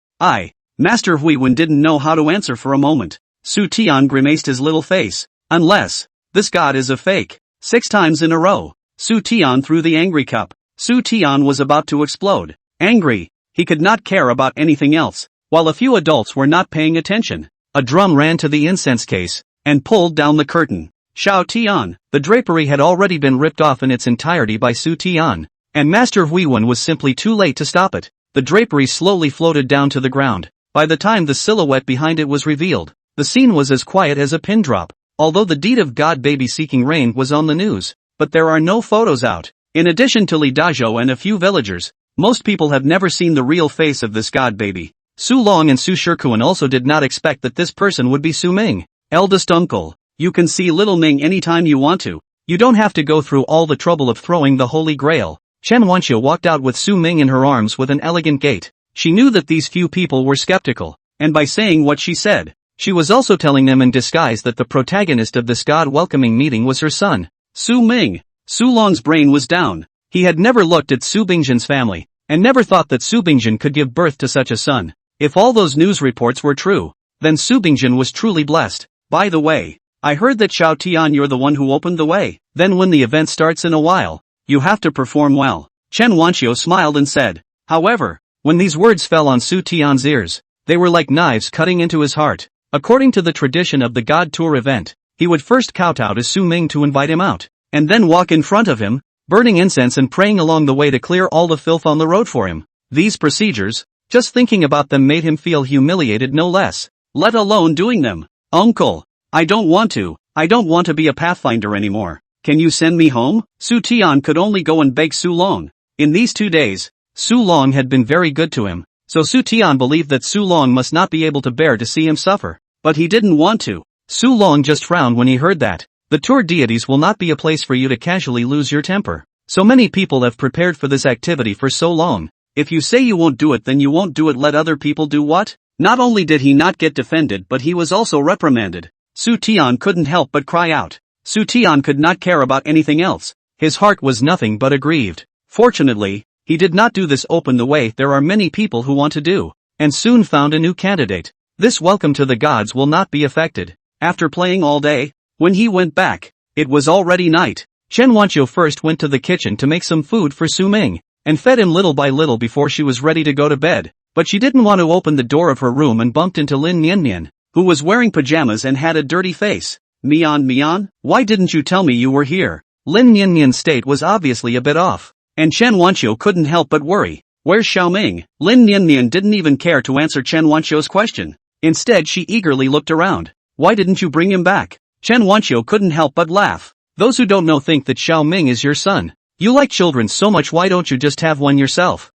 Master Hui Wen didn't know how to answer for a moment. Su Tian grimaced his little face. Unless this god is a fake. 6 times in a row. Su Tian threw the angry cup. Su Tian was about to explode. Angry, he could not care about anything else, while a few adults were not paying attention. A drum ran to the incense case and pulled down the curtain. Xiao Tian, the drapery had already been ripped off in its entirety by Su Tian, and Master Hui Wen was simply too late to stop it. The drapery slowly floated down to the ground. By the time the silhouette behind it was revealed, the scene was as quiet as a pin drop. Although the deed of god baby seeking rain was on the news, but there are no photos out. In addition to Li Dazhou and a few villagers, most people have never seen the real face of this god baby. Su Long and Su Shikuan also did not expect that this person would be Su Ming. Eldest uncle, you can see little Ming anytime you want to. You don't have to go through all the trouble of throwing the Holy Grail. Chen Wanxiu walked out with Su Ming in her arms with an elegant gait. She knew that these few people were skeptical, and by saying what she said, she was also telling them in disguise that the protagonist of this god-welcoming meeting was her son, Su Ming. Su Long's brain was down. He had never looked at Su Bingzhen's family, and never thought that Su Bingzhen could give birth to such a son. If all those news reports were true, then Su Bingzhen was truly blessed. By the way, I heard that Xiao Tian you're the one who opened the way. Then when the event starts in a while, you have to perform well. Chen Wanxiu smiled and said. However, when these words fell on Su Tian's ears, they were like knives cutting into his heart. According to the tradition of the God Tour event, he would first kowtow to Su Ming to invite him out, and then walk in front of him, burning incense and praying along the way to clear all the filth on the road for him. These procedures, just thinking about them made him feel humiliated no less, let alone doing them. Uncle, I don't want to be a pathfinder anymore. Can you send me home? Su Tian could only go and beg Su Long. In these 2 days, Su Long had been very good to him, so Su Tian believed that Su Long must not be able to bear to see him suffer. But he didn't want to. Su Long just frowned when he heard that. The tour deities will not be a place for you to casually lose your temper. So many people have prepared for this activity for so long. If you say you won't do it, then you won't do it. Let other people do what? Not only did he not get defended, but he was also reprimanded. Su Tian couldn't help but cry out. Su Tian could not care about anything else. His heart was nothing but aggrieved. Fortunately, he did not do this open the way there are many people who want to do, and soon found a new candidate. This welcome to the gods will not be affected. After playing all day, when he went back, it was already night. Chen Wanxiu first went to the kitchen to make some food for Su Ming, and fed him little by little before she was ready to go to bed. But she didn't want to open the door of her room and bumped into Lin Niannian, who was wearing pajamas and had a dirty face. Mian, why didn't you tell me you were here? Lin Niannian's state was obviously a bit off, and Chen Wanxiu couldn't help but worry. Where's Xiaoming? Lin Niannian didn't even care to answer Chen Wanxiu's question. Instead she eagerly looked around. Why didn't you bring him back? Chen Wanxiu couldn't help but laugh. Those who don't know think that Xiaoming is your son. You like children so much, why don't you just have one yourself?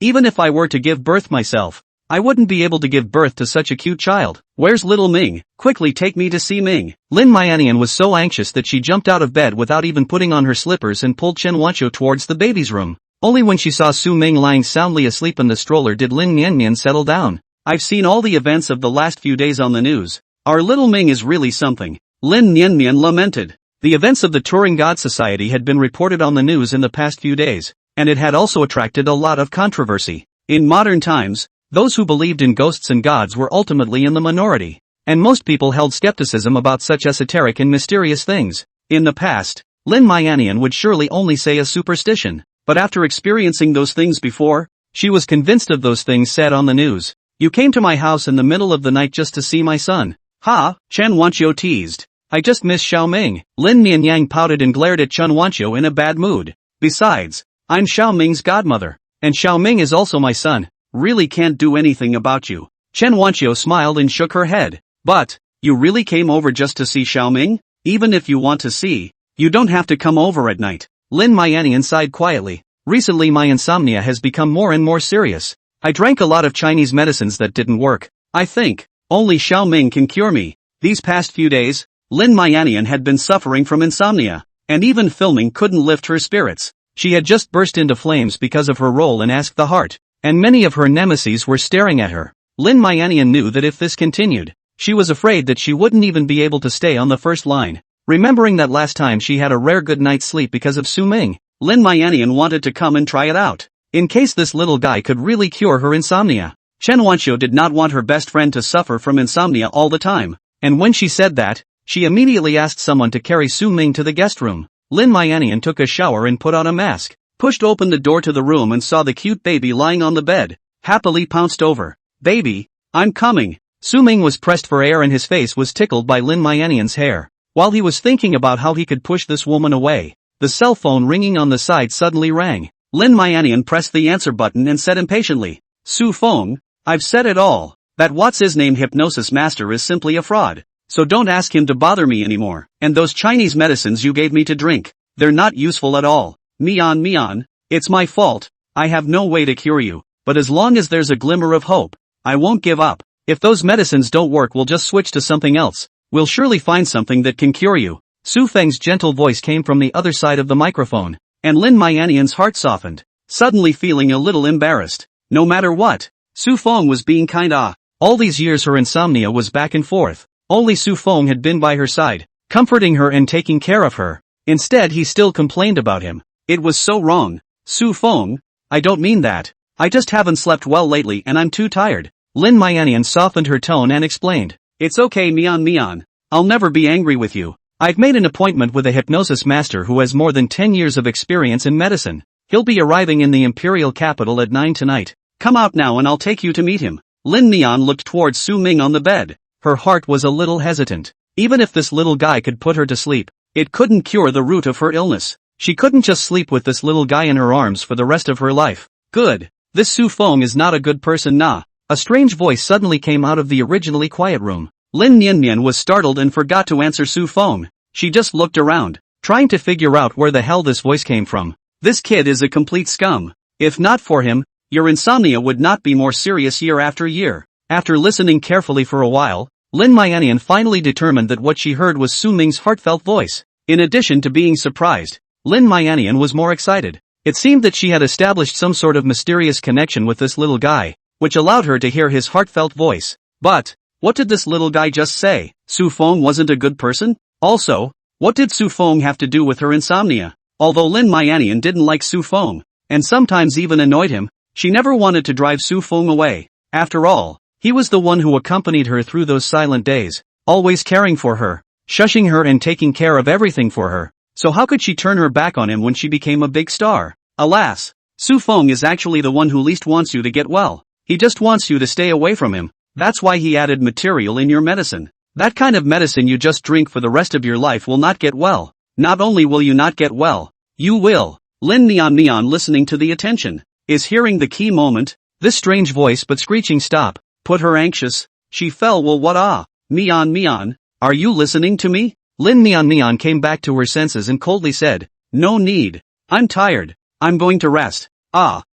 Even if I were to give birth myself, I wouldn't be able to give birth to such a cute child. Where's little Ming? Quickly take me to see Ming. Lin Mianian was so anxious that she jumped out of bed without even putting on her slippers and pulled Chen Wanxiu towards the baby's room. Only when she saw Su Ming lying soundly asleep in the stroller did Lin Niannian settle down. I've seen all the events of the last few days on the news. Our little Ming is really something. Lin Niannian lamented. The events of the Touring God Society had been reported on the news in the past few days, and it had also attracted a lot of controversy. In modern times, those who believed in ghosts and gods were ultimately in the minority, and most people held skepticism about such esoteric and mysterious things. In the past, Lin Mianian would surely only say a superstition, but after experiencing those things before, she was convinced of those things said on the news. You came to my house in the middle of the night just to see my son. Ha, Chen Wanxiu teased. I just miss Xiaoming. Lin Nianyang pouted and glared at Chen Wanxiu in a bad mood. Besides, I'm Xiaoming's godmother, and Xiaoming is also my son. Really can't do anything about you. Chen Wanxiu smiled and shook her head. But, you really came over just to see Xiaoming? Even if you want to see, you don't have to come over at night. Lin Mianian sighed quietly. Recently my insomnia has become more and more serious. I drank a lot of Chinese medicines that didn't work. I think only Xiaoming can cure me. These past few days, Lin Mianian had been suffering from insomnia, and even filming couldn't lift her spirits. She had just burst into flames because of her role in Ask the Heart, and many of her nemesis were staring at her. Lin Myanian knew that if this continued, she was afraid that she wouldn't even be able to stay on the first line. Remembering that last time she had a rare good night's sleep because of Su Ming, Lin Myanian wanted to come and try it out. In case this little guy could really cure her insomnia. Chen Wanxiu did not want her best friend to suffer from insomnia all the time, and when she said that, she immediately asked someone to carry Su Ming to the guest room. Lin Myanian took a shower and put on a mask, pushed open the door to the room and saw the cute baby lying on the bed, happily pounced over. "Baby, I'm coming." Su Ming was pressed for air and his face was tickled by Lin Myanian's hair. While he was thinking about how he could push this woman away, the cell phone ringing on the side suddenly rang. Lin Myanian pressed the answer button and said impatiently, "Su Feng, I've said it all. That what's-his-name hypnosis master is simply a fraud. So don't ask him to bother me anymore. And those Chinese medicines you gave me to drink, they're not useful at all. Mian, it's my fault. I have no way to cure you, but as long as there's a glimmer of hope, I won't give up. If those medicines don't work, we'll just switch to something else. We'll surely find something that can cure you." Su Feng's gentle voice came from the other side of the microphone, and Lin Myanian's heart softened, suddenly feeling a little embarrassed. No matter what, Su Feng was being kinda. All these years her insomnia was back and forth. Only Su Feng had been by her side, comforting her and taking care of her. Instead he still complained about him. It was so wrong. "Su Feng, I don't mean that. I just haven't slept well lately and I'm too tired." Lin Myanian softened her tone and explained, "It's okay Mian. I'll never be angry with you. I've made an appointment with a hypnosis master who has more than 10 years of experience in medicine. He'll be arriving in the imperial capital at 9 tonight. Come out now and I'll take you to meet him." Lin Mian looked towards Su Ming on the bed. Her heart was a little hesitant. Even if this little guy could put her to sleep, it couldn't cure the root of her illness. She couldn't just sleep with this little guy in her arms for the rest of her life. "Good. This Su Feng is not a good person nah." A strange voice suddenly came out of the originally quiet room. Lin Niannian was startled and forgot to answer Su Feng. She just looked around, trying to figure out where the hell this voice came from. This kid is a complete scum. If not for him, your insomnia would not be more serious year after year. After listening carefully for a while, Lin Myanian finally determined that what she heard was Su Ming's heartfelt voice. In addition to being surprised, Lin Myanian was more excited. It seemed that she had established some sort of mysterious connection with this little guy, which allowed her to hear his heartfelt voice. But, what did this little guy just say? Su Feng wasn't a good person? Also, what did Su Feng have to do with her insomnia? Although Lin Myanian didn't like Su Feng, and sometimes even annoyed him, she never wanted to drive Su Feng away. After all, he was the one who accompanied her through those silent days, always caring for her, shushing her and taking care of everything for her. So how could she turn her back on him when she became a big star? Alas, Su Feng is actually the one who least wants you to get well. He just wants you to stay away from him. That's why he added material in your medicine. That kind of medicine you just drink for the rest of your life will not get well. Not only will you not get well, you will. Lin Nian listening to the attention, is hearing the key moment. This strange voice but screeching stop, put her anxious. She fell. Well what Mian, are you listening to me? Lin Nian came back to her senses and coldly said, "No need. I'm tired. I'm going to rest."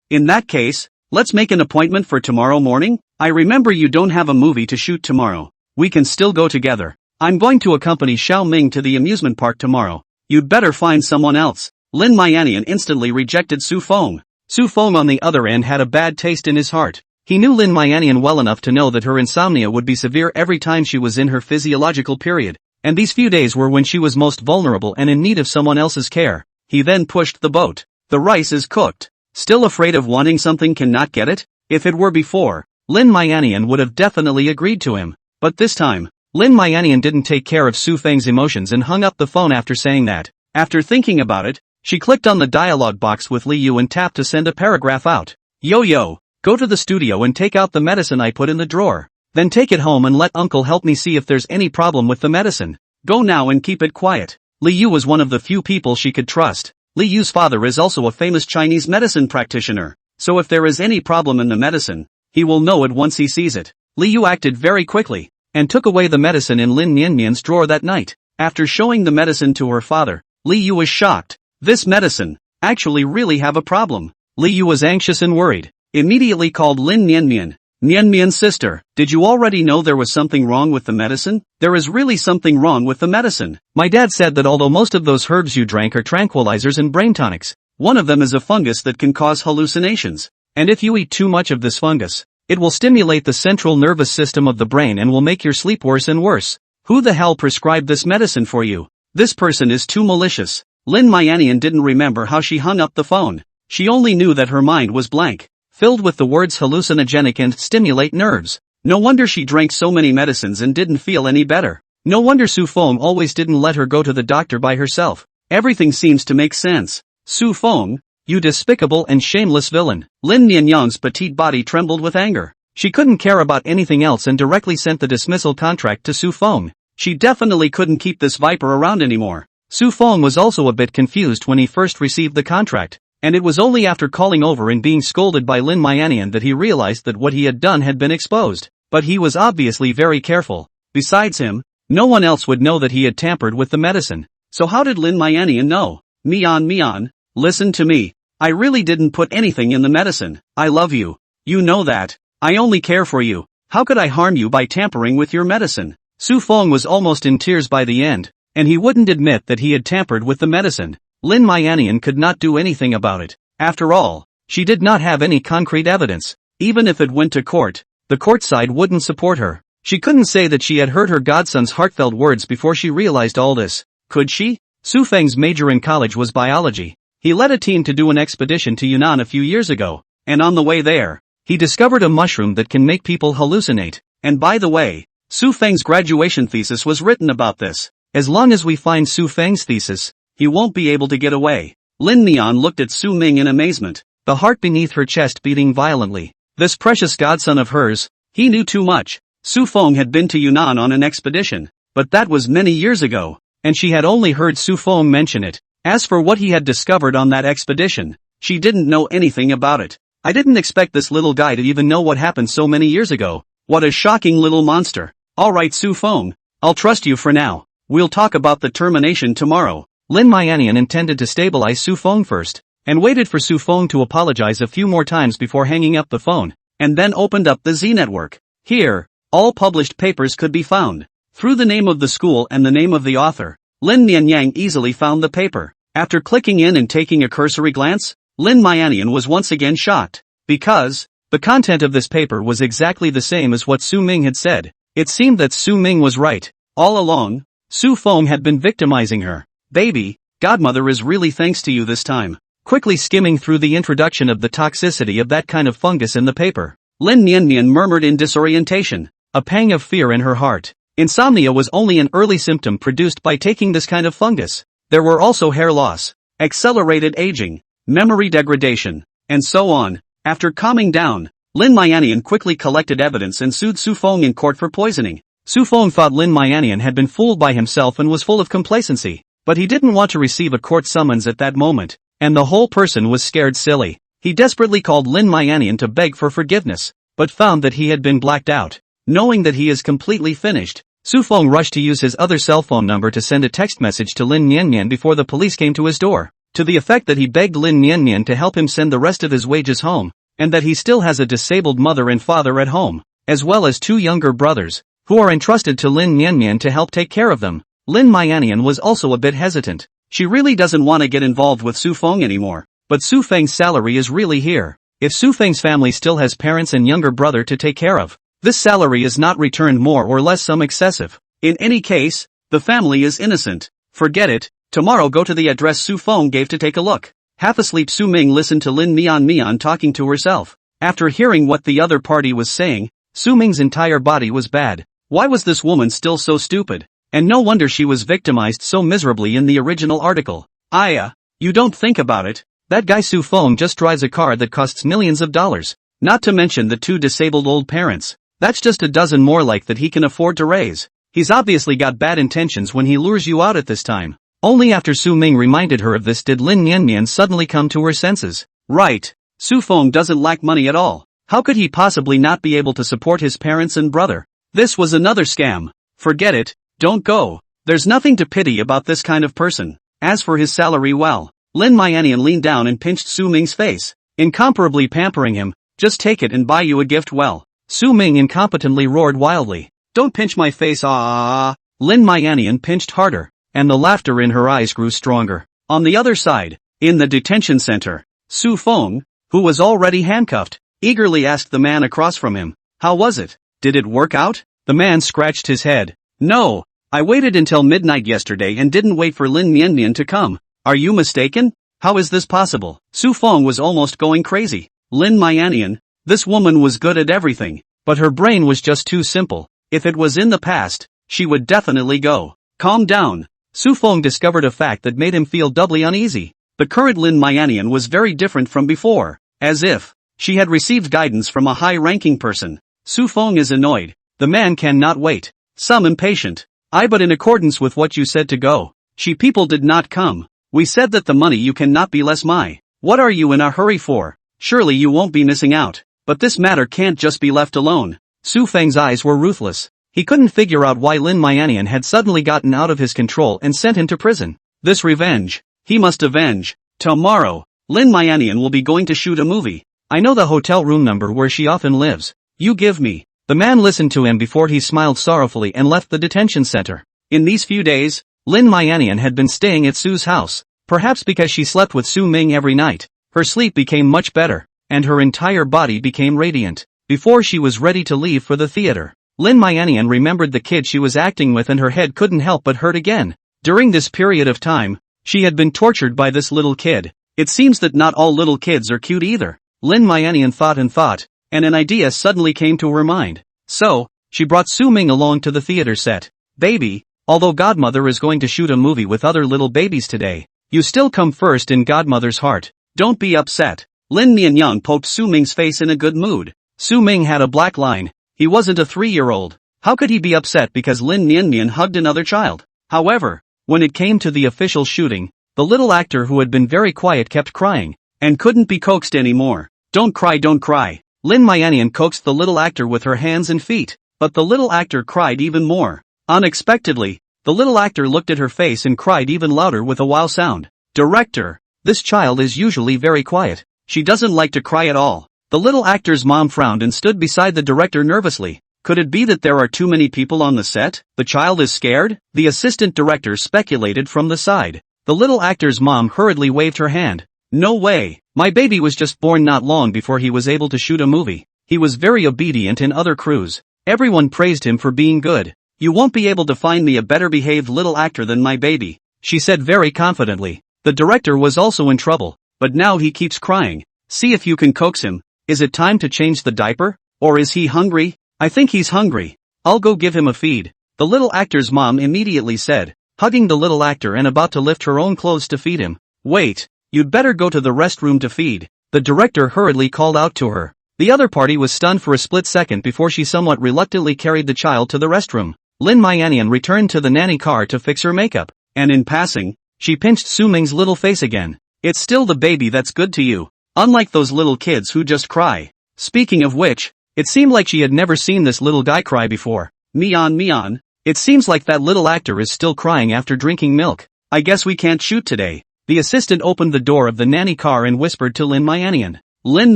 In that case, let's make an appointment for tomorrow morning. I remember you don't have a movie to shoot tomorrow. We can still go together. I'm going to accompany Xiao Ming to the amusement park tomorrow. You'd better find someone else. Lin Myanian instantly rejected Su Feng. Su Feng on the other end had a bad taste in his heart. He knew Lin Myanian well enough to know that her insomnia would be severe every time she was in her physiological period, and these few days were when she was most vulnerable and in need of someone else's care. He then pushed the boat. The rice is cooked. Still afraid of wanting something, cannot get it? If it were before, Lin Myanian would have definitely agreed to him. But this time, Lin Myanian didn't take care of Su Feng's emotions and hung up the phone after saying that. After thinking about it, she clicked on the dialog box with Li Yu and tapped to send a paragraph out. Yo, go to the studio and take out the medicine I put in the drawer. Then take it home and let uncle help me see if there's any problem with the medicine. Go now and keep it quiet. Li Yu was one of the few people she could trust. Li Yu's father is also a famous Chinese medicine practitioner, so if there is any problem in the medicine, he will know it once he sees it. Li Yu acted very quickly, and took away the medicine in Lin Niannian's drawer that night. After showing the medicine to her father, Li Yu was shocked. This medicine actually really have a problem. Li Yu was anxious and worried. Immediately called Lin Niannian. Niannian's sister, did you already know there was something wrong with the medicine? There is really something wrong with the medicine. My dad said that although most of those herbs you drank are tranquilizers and brain tonics, One of them is a fungus that can cause hallucinations. And if you eat too much of this fungus, it will stimulate the central nervous system of the brain and will make your sleep worse and worse. Who the hell prescribed this medicine for you? This person is too malicious. Lin Myanian didn't remember how she hung up the phone. She only knew that her mind was blank, filled with the words hallucinogenic and stimulate nerves. No wonder she drank so many medicines and didn't feel any better. No wonder Su Feng always didn't let her go to the doctor by herself. Everything seems to make sense. Su Feng, you despicable and shameless villain. Lin Nianyang's petite body trembled with anger. She couldn't care about anything else and directly sent the dismissal contract to Su Feng. She definitely couldn't keep this viper around anymore. Su Feng was also a bit confused when he first received the contract, and it was only after calling over and being scolded by Lin Myanian that he realized that what he had done had been exposed. But he was obviously very careful. Besides him, no one else would know that he had tampered with the medicine. So how did Lin Myanian know? Mian, listen to me. I really didn't put anything in the medicine. I love you. You know that. I only care for you. How could I harm you by tampering with your medicine? Su Feng was almost in tears by the end, and he wouldn't admit that he had tampered with the medicine. Lin Myanian could not do anything about it. After all, she did not have any concrete evidence. Even if it went to court, the court side wouldn't support her. She couldn't say that she had heard her godson's heartfelt words before she realized all this. Could she? Su Feng's major in college was biology. He led a team to do an expedition to Yunnan a few years ago, and on the way there, he discovered a mushroom that can make people hallucinate. And by the way, Su Feng's graduation thesis was written about this. As long as we find Su Feng's thesis, he won't be able to get away. Lin Nian looked at Su Ming in amazement, the heart beneath her chest beating violently. This precious godson of hers, he knew too much. Su Feng had been to Yunnan on an expedition, but that was many years ago, and she had only heard Su Feng mention it. As for what he had discovered on that expedition, she didn't know anything about it. I didn't expect this little guy to even know what happened so many years ago. What a shocking little monster. Alright Su Feng, I'll trust you for now. We'll talk about the termination tomorrow. Lin Myanian intended to stabilize Su Feng first, and waited for Su Feng to apologize a few more times before hanging up the phone, and then opened up the Z network. Here, all published papers could be found. Through the name of the school and the name of the author, Lin Nianyang easily found the paper. After clicking in and taking a cursory glance, Lin Myanian was once again shocked, because the content of this paper was exactly the same as what Su Ming had said. It seemed that Su Ming was right. All along, Su Feng had been victimizing her. Baby, godmother is really thanks to you this time. Quickly skimming through the introduction of the toxicity of that kind of fungus in the paper, Lin Nianyang murmured in disorientation, a pang of fear in her heart. Insomnia was only an early symptom produced by taking this kind of fungus. There were also hair loss, accelerated aging, memory degradation, and so on. After calming down, Lin Myanian quickly collected evidence and sued Su Feng in court for poisoning. Su Feng thought Lin Myanian had been fooled by himself and was full of complacency, but he didn't want to receive a court summons at that moment, and the whole person was scared silly. He desperately called Lin Myanian to beg for forgiveness, but found that he had been blacked out. Knowing that he is completely finished, Su Feng rushed to use his other cell phone number to send a text message to Lin Nianyang before the police came to his door, to the effect that he begged Lin Nianyang to help him send the rest of his wages home, and that he still has a disabled mother and father at home, as well as 2 younger brothers, who are entrusted to Lin Nianyang to help take care of them. Lin Myanian was also a bit hesitant. She really doesn't want to get involved with Su Feng anymore, but Su Feng's salary is really here. If Su Feng's family still has parents and younger brother to take care of, this salary is not returned more or less some excessive. In any case, the family is innocent. Forget it. Tomorrow go to the address Su Feng gave to take a look. Half asleep Su Ming listened to Lin Mian talking to herself. After hearing what the other party was saying, Su Ming's entire body was bad. Why was this woman still so stupid? And no wonder she was victimized so miserably in the original article. Aya, you don't think about it. That guy Su Feng just drives a car that costs millions of dollars. Not to mention the 2 disabled old parents. That's just a dozen more like that he can afford to raise. He's obviously got bad intentions when he lures you out at this time. Only after Su Ming reminded her of this did Lin Nianyang suddenly come to her senses. Right. Su Feng doesn't lack money at all. How could he possibly not be able to support his parents and brother? This was another scam. Forget it. Don't go. There's nothing to pity about this kind of person. As for his salary, well, Lin Myanian leaned down and pinched Su Ming's face, incomparably pampering him. Just take it and buy you a gift. Well, Su Ming incompetently roared wildly. Don't pinch my face. Ah! Lin Myanian pinched harder, and the laughter in her eyes grew stronger. On the other side, In the detention center, Su Feng, who was already handcuffed, eagerly asked the man across from him, "How was it? Did it work out?" The man scratched his head. "No, I waited until midnight yesterday and didn't wait for Lin Mianmian to come. Are you mistaken? How is this possible?" Su Feng was almost going crazy. Lin Mianmian, this woman was good at everything, but her brain was just too simple. If it was in the past, she would definitely go. Calm down. Su Feng discovered a fact that made him feel doubly uneasy. The current Lin Mianmian was very different from before, as if she had received guidance from a high-ranking person. Su Feng is annoyed. The man cannot wait. Some impatient. But in accordance with what you said to go, people did not come. We said that the money you cannot be less my. What are you in a hurry for? Surely you won't be missing out. But this matter can't just be left alone. Su Feng's eyes were ruthless. He couldn't figure out why Lin Mianmian had suddenly gotten out of his control and sent him to prison. This revenge, he must avenge. Tomorrow, Lin Mianmian will be going to shoot a movie. I know the hotel room number where she often lives. You give me. The man listened to him before he smiled sorrowfully and left the detention center. In these few days, Lin Mianmian had been staying at Su's house. Perhaps because she slept with Su Ming every night, her sleep became much better, and her entire body became radiant. Before she was ready to leave for the theater, Lin Mianmian remembered the kid she was acting with and her head couldn't help but hurt again. During this period of time, she had been tortured by this little kid. It seems that not all little kids are cute either. Lin Mianmian thought, and an idea suddenly came to her mind. So, she brought Su Ming along to the theater set. "Baby, although Godmother is going to shoot a movie with other little babies today, you still come first in Godmother's heart. Don't be upset." Lin Mianyang poked Su Ming's face in a good mood. Su Ming had a black line. He wasn't a 3-year-old. How could he be upset because Lin Mianmian hugged another child? However, when it came to the official shooting, the little actor who had been very quiet kept crying, and couldn't be coaxed anymore. Don't cry, don't cry." Lin Mianmian coaxed the little actor with her hands and feet, but the little actor cried even more. Unexpectedly, the little actor looked at her face and cried even louder with a wow sound. "Director, this child is usually very quiet. She doesn't like to cry at all." The little actor's mom frowned and stood beside the director nervously. Could it be that there are too many people on the set? The child is scared? The assistant director speculated from the side. The little actor's mom hurriedly waved her hand. "No way. My baby was just born not long before he was able to shoot a movie. He was very obedient in other crews. Everyone praised him for being good. You won't be able to find me a better behaved little actor than my baby," she said very confidently. The director was also in trouble, but now he keeps crying. See if you can coax him. Is it time to change the diaper? Or is he hungry? I think he's hungry. I'll go give him a feed. The little actor's mom immediately said, hugging the little actor and about to lift her own clothes to feed him. "Wait, you'd better go to the restroom to feed," the director hurriedly called out to her. The other party was stunned for a split second before she somewhat reluctantly carried the child to the restroom. Lin Mianmian returned to the nanny car to fix her makeup, and in passing, she pinched Su Ming's little face again. "It's still the baby that's good to you. Unlike those little kids who just cry." Speaking of which, it seemed like she had never seen this little guy cry before. Mian. It seems like that little actor is still crying after drinking milk. I guess we can't shoot today. The assistant opened the door of the nanny car and whispered to Lin Mianmian. Lin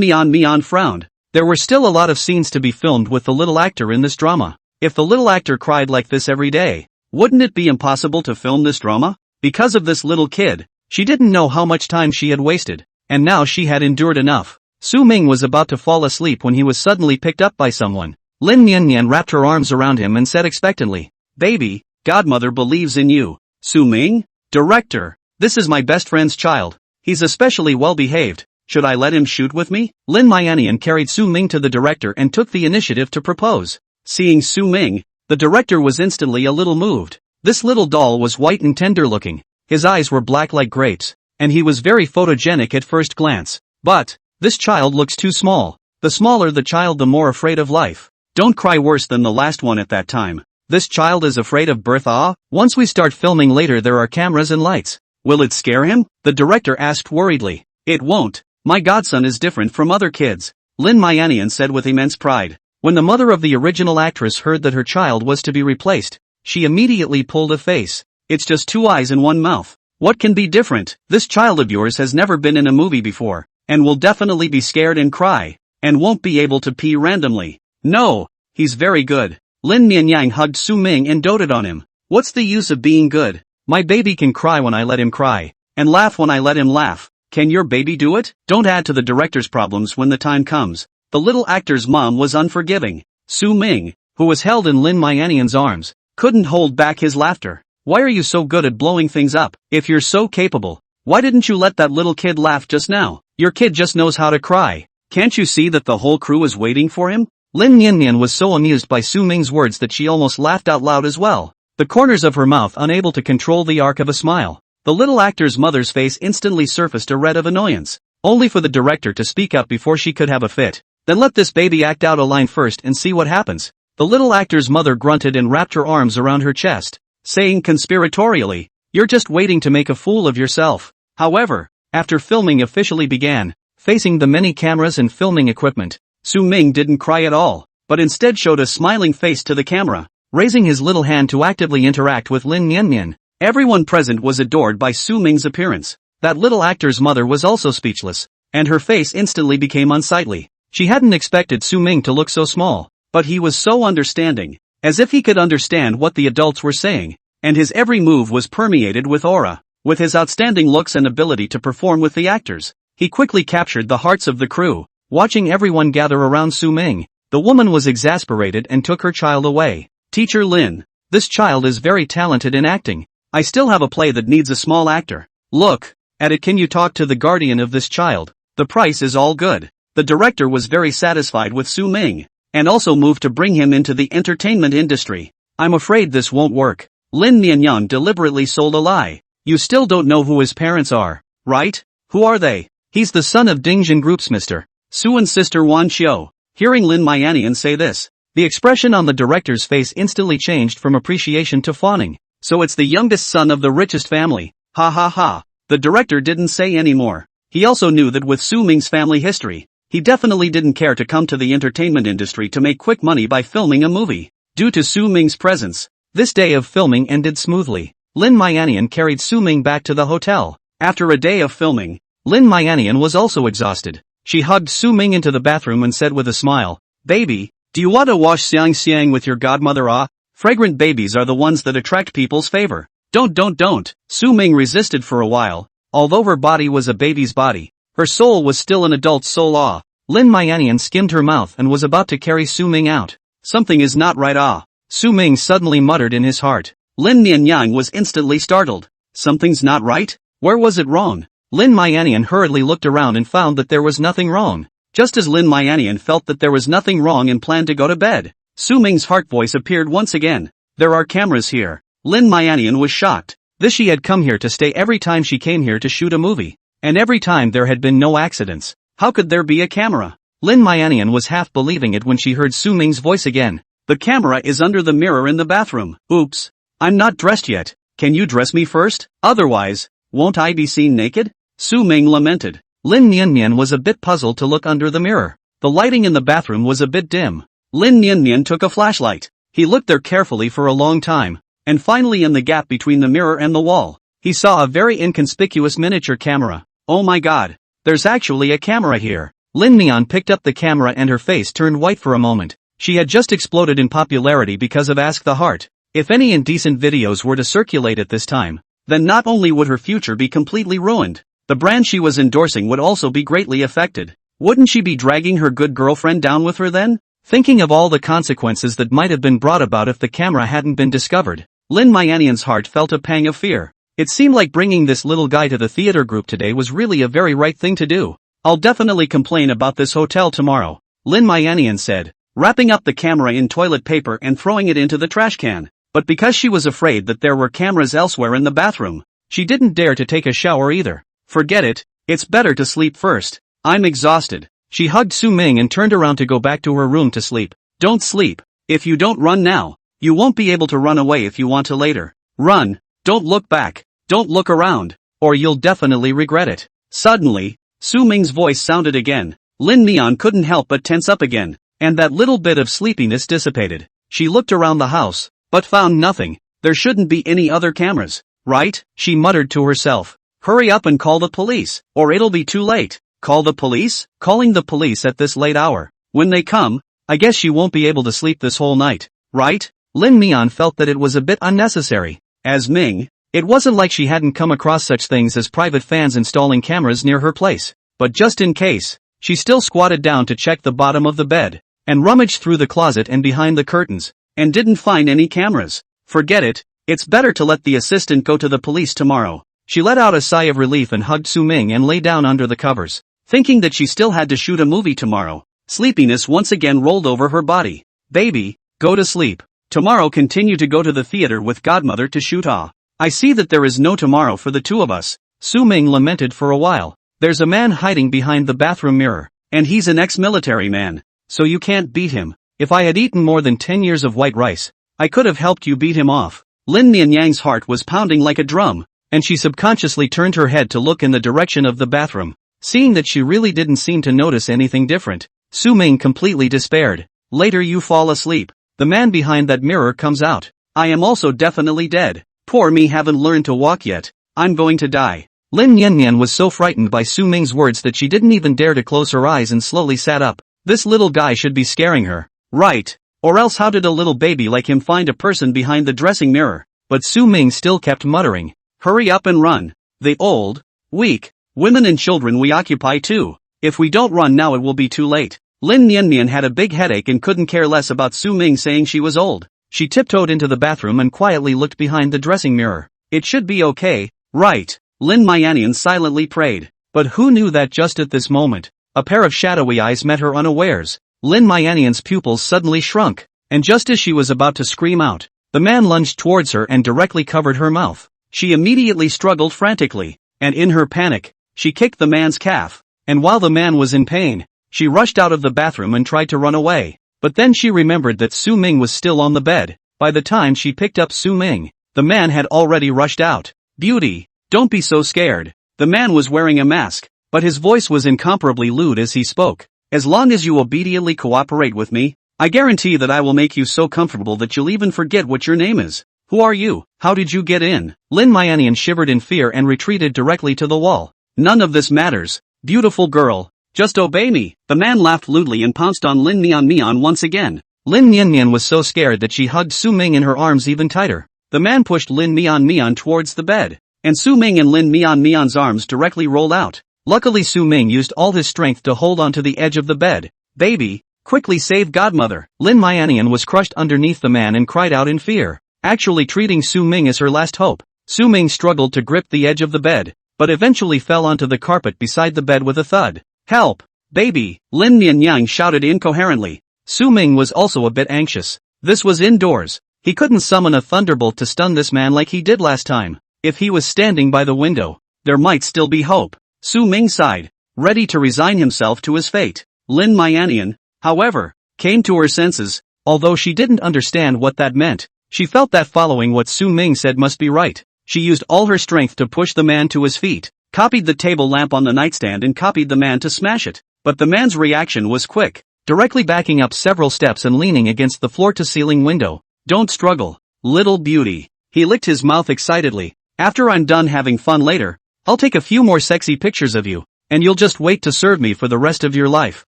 Mian frowned. There were still a lot of scenes to be filmed with the little actor in this drama. If the little actor cried like this every day, wouldn't it be impossible to film this drama? Because of this little kid, she didn't know how much time she had wasted, and now she had endured enough. Su Ming was about to fall asleep when he was suddenly picked up by someone. Lin Mianmian wrapped her arms around him and said expectantly, "Baby, Godmother believes in you." "Su Ming? Director, this is my best friend's child. He's especially well behaved. Should I let him shoot with me?" Lin Mianmian carried Su Ming to the director and took the initiative to propose. Seeing Su Ming, the director was instantly a little moved. This little doll was white and tender looking. His eyes were black like grapes, and he was very photogenic at first glance. But this child looks too small. The smaller the child, the more afraid of life. Don't cry worse than the last one at that time. This child is afraid of birth. Once we start filming later there are cameras and lights. Will it scare him? The director asked worriedly. It won't. My godson is different from other kids, Lin Mianmian said with immense pride. When the mother of the original actress heard that her child was to be replaced, she immediately pulled a face. It's just 2 eyes and 1 mouth. What can be different? This child of yours has never been in a movie before, and will definitely be scared and cry, and won't be able to pee randomly. No, he's very good. Lin Mianyang hugged Su Ming and doted on him. What's the use of being good? My baby can cry when I let him cry, and laugh when I let him laugh. Can your baby do it? Don't add to the director's problems when the time comes. The little actor's mom was unforgiving. Su Ming, who was held in Lin Myanian's arms, couldn't hold back his laughter. Why are you so good at blowing things up? If you're so capable, why didn't you let that little kid laugh just now? Your kid just knows how to cry. Can't you see that the whole crew is waiting for him? Lin Niannian was so amused by Su Ming's words that she almost laughed out loud as well, the corners of her mouth unable to control the arc of a smile. The little actor's mother's face instantly surfaced a red of annoyance, only for the director to speak up before she could have a fit. Then let this baby act out a line first and see what happens. The little actor's mother grunted and wrapped her arms around her chest, saying conspiratorially, "You're just waiting to make a fool of yourself." However, after filming officially began, facing the many cameras and filming equipment, Su Ming didn't cry at all, but instead showed a smiling face to the camera, raising his little hand to actively interact with Lin Niannian. Everyone present was adored by Su Ming's appearance. That little actor's mother was also speechless, and her face instantly became unsightly. She hadn't expected Su Ming to look so small, but he was so understanding, as if he could understand what the adults were saying, and his every move was permeated with aura. With his outstanding looks and ability to perform with the actors, he quickly captured the hearts of the crew. Watching everyone gather around Su Ming, the woman was exasperated and took her child away. "Teacher Lin, this child is very talented in acting. I still have a play that needs a small actor. Look at it. Can you talk to the guardian of this child? The price is all good." The director was very satisfied with Su Ming, and also moved to bring him into the entertainment industry. "I'm afraid this won't work." Lin Niannian deliberately sold a lie. "You still don't know who his parents are, right? Who are they?" "He's the son of Dingjin Group's Mr. Suan's sister Wan Xiu." Hearing Lin Myanian say this, the expression on the director's face instantly changed from appreciation to fawning. "So it's the youngest son of the richest family. Ha ha ha." The director didn't say any more. He also knew that with Su Ming's family history, he definitely didn't care to come to the entertainment industry to make quick money by filming a movie. Due to Su Ming's presence, this day of filming ended smoothly. Lin Myanian carried Su Ming back to the hotel. After a day of filming, Lin Myanian was also exhausted. She hugged Su Ming into the bathroom and said with a smile, "Baby, do you want to wash Xiang Xiang with your godmother? Ah, fragrant babies are the ones that attract people's favor." Don't. Su Ming resisted for a while. Although her body was a baby's body, her soul was still an adult's soul. Ah. Lin Myanian skimmed her mouth and was about to carry Su Ming out. "Something is not right. Ah." Su Ming suddenly muttered in his heart. Lin Niannian was instantly startled. Something's not right? Where was it wrong? Lin Myanian hurriedly looked around and found that there was nothing wrong. Just as Lin Myanian felt that there was nothing wrong and planned to go to bed, Su Ming's heart voice appeared once again. "There are cameras here." Lin Myanian was shocked. This she had come here to stay every time she came here to shoot a movie, and every time there had been no accidents. How could there be a camera? Lin Myanian was half believing it when she heard Su Ming's voice again. "The camera is under the mirror in the bathroom." "Oops. I'm not dressed yet. Can you dress me first? Otherwise, won't I be seen naked?" Su Ming lamented. Lin Niannian was a bit puzzled to look under the mirror. The lighting in the bathroom was a bit dim. Lin Niannian took a flashlight. He looked there carefully for a long time, and finally in the gap between the mirror and the wall, he saw a very inconspicuous miniature camera. "Oh my god, there's actually a camera here." Lin Nian picked up the camera and her face turned white for a moment. She had just exploded in popularity because of Ask the Heart. If any indecent videos were to circulate at this time, then not only would her future be completely ruined, the brand she was endorsing would also be greatly affected. Wouldn't she be dragging her good girlfriend down with her then? Thinking of all the consequences that might have been brought about if the camera hadn't been discovered, Lin Myanian's heart felt a pang of fear. It seemed like bringing this little guy to the theater group today was really a very right thing to do. "I'll definitely complain about this hotel tomorrow," Lin Myanian said, wrapping up the camera in toilet paper and throwing it into the trash can. But because she was afraid that there were cameras elsewhere in the bathroom, she didn't dare to take a shower either. "Forget it, it's better to sleep first. I'm exhausted." She hugged Su Ming and turned around to go back to her room to sleep. "Don't sleep. If you don't run now, you won't be able to run away if you want to later. Run, don't look back, don't look around, or you'll definitely regret it." Suddenly, Su Ming's voice sounded again. Lin Nian couldn't help but tense up again, and that little bit of sleepiness dissipated. She looked around the house, but found nothing. There shouldn't be any other cameras, right? She muttered to herself. "Hurry up and call the police, or it'll be too late." Call the police? Calling the police at this late hour. When they come, I guess she won't be able to sleep this whole night, right? Lin Nian felt that it was a bit unnecessary. As Ming, It wasn't like she hadn't come across such things as private fans installing cameras near her place, but just in case, she still squatted down to check the bottom of the bed, and rummaged through the closet and behind the curtains, and didn't find any cameras. Forget it, it's better to let the assistant go to the police tomorrow. She let out a sigh of relief and hugged Su-ming and lay down under the covers, thinking that she still had to shoot a movie tomorrow. Sleepiness once again rolled over her body. Baby, go to sleep. Tomorrow continue to go to the theater with godmother to shoot. I see that there is no tomorrow for the two of us. Su-ming lamented for a while. There's a man hiding behind the bathroom mirror, and he's an ex-military man, so you can't beat him. If I had eaten more than 10 years of white rice, I could have helped you beat him off. Lin Mianyang's heart was pounding like a drum, and she subconsciously turned her head to look in the direction of the bathroom. Seeing that she really didn't seem to notice anything different, Su-ming completely despaired. Later you fall asleep. The man behind that mirror comes out. I am also definitely dead. Poor me, haven't learned to walk yet. I'm going to die. Lin Yanyan was so frightened by Su-ming's words that she didn't even dare to close her eyes and slowly sat up. This little guy should be scaring her. Right. Or else how did a little baby like him find a person behind the dressing mirror? But Su-ming still kept muttering. Hurry up and run. The old, weak, women and children we occupy too. If we don't run now it will be too late. Lin Nianmian had a big headache and couldn't care less about Su-ming saying she was old. She tiptoed into the bathroom and quietly looked behind the dressing mirror. It should be okay, right? Lin Mianian silently prayed. But who knew that just at this moment, a pair of shadowy eyes met her unawares. Lin Mianian's pupils suddenly shrunk, and just as she was about to scream out, the man lunged towards her and directly covered her mouth. She immediately struggled frantically, and in her panic, she kicked the man's calf. And while the man was in pain, she rushed out of the bathroom and tried to run away. But then she remembered that Su-ming was still on the bed. By the time she picked up Su-ming, the man had already rushed out. Beauty, don't be so scared. The man was wearing a mask, but his voice was incomparably lewd as he spoke. As long as you obediently cooperate with me, I guarantee that I will make you so comfortable that you'll even forget what your name is. Who are you? How did you get in? Lin Mianian shivered in fear and retreated directly to the wall. None of this matters, beautiful girl. Just obey me. The man laughed lewdly and pounced on Lin Mian once again. Lin Mian was so scared that she hugged Su-ming in her arms even tighter. The man pushed Lin Mian towards the bed, and Su-ming and Lin Mian's arms directly rolled out. Luckily Su-ming used all his strength to hold onto the edge of the bed. Baby, quickly save godmother. Lin Mianian was crushed underneath the man and cried out in fear, actually treating Su-ming as her last hope. Su-ming struggled to grip the edge of the bed, but eventually fell onto the carpet beside the bed with a thud. Help! Baby! Lin Mianyang shouted incoherently. Su-ming was also a bit anxious. This was indoors. He couldn't summon a thunderbolt to stun this man like he did last time. If he was standing by the window, there might still be hope. Su-ming sighed, ready to resign himself to his fate. Lin Mianian, however, came to her senses. Although she didn't understand what that meant, she felt that following what Su-ming said must be right. She used all her strength to push the man to his feet, copied the table lamp on the nightstand and copied the man to smash it. But the man's reaction was quick, directly backing up several steps and leaning against the floor-to-ceiling window. Don't struggle, little beauty. He licked his mouth excitedly. After I'm done having fun later, I'll take a few more sexy pictures of you, and you'll just wait to serve me for the rest of your life.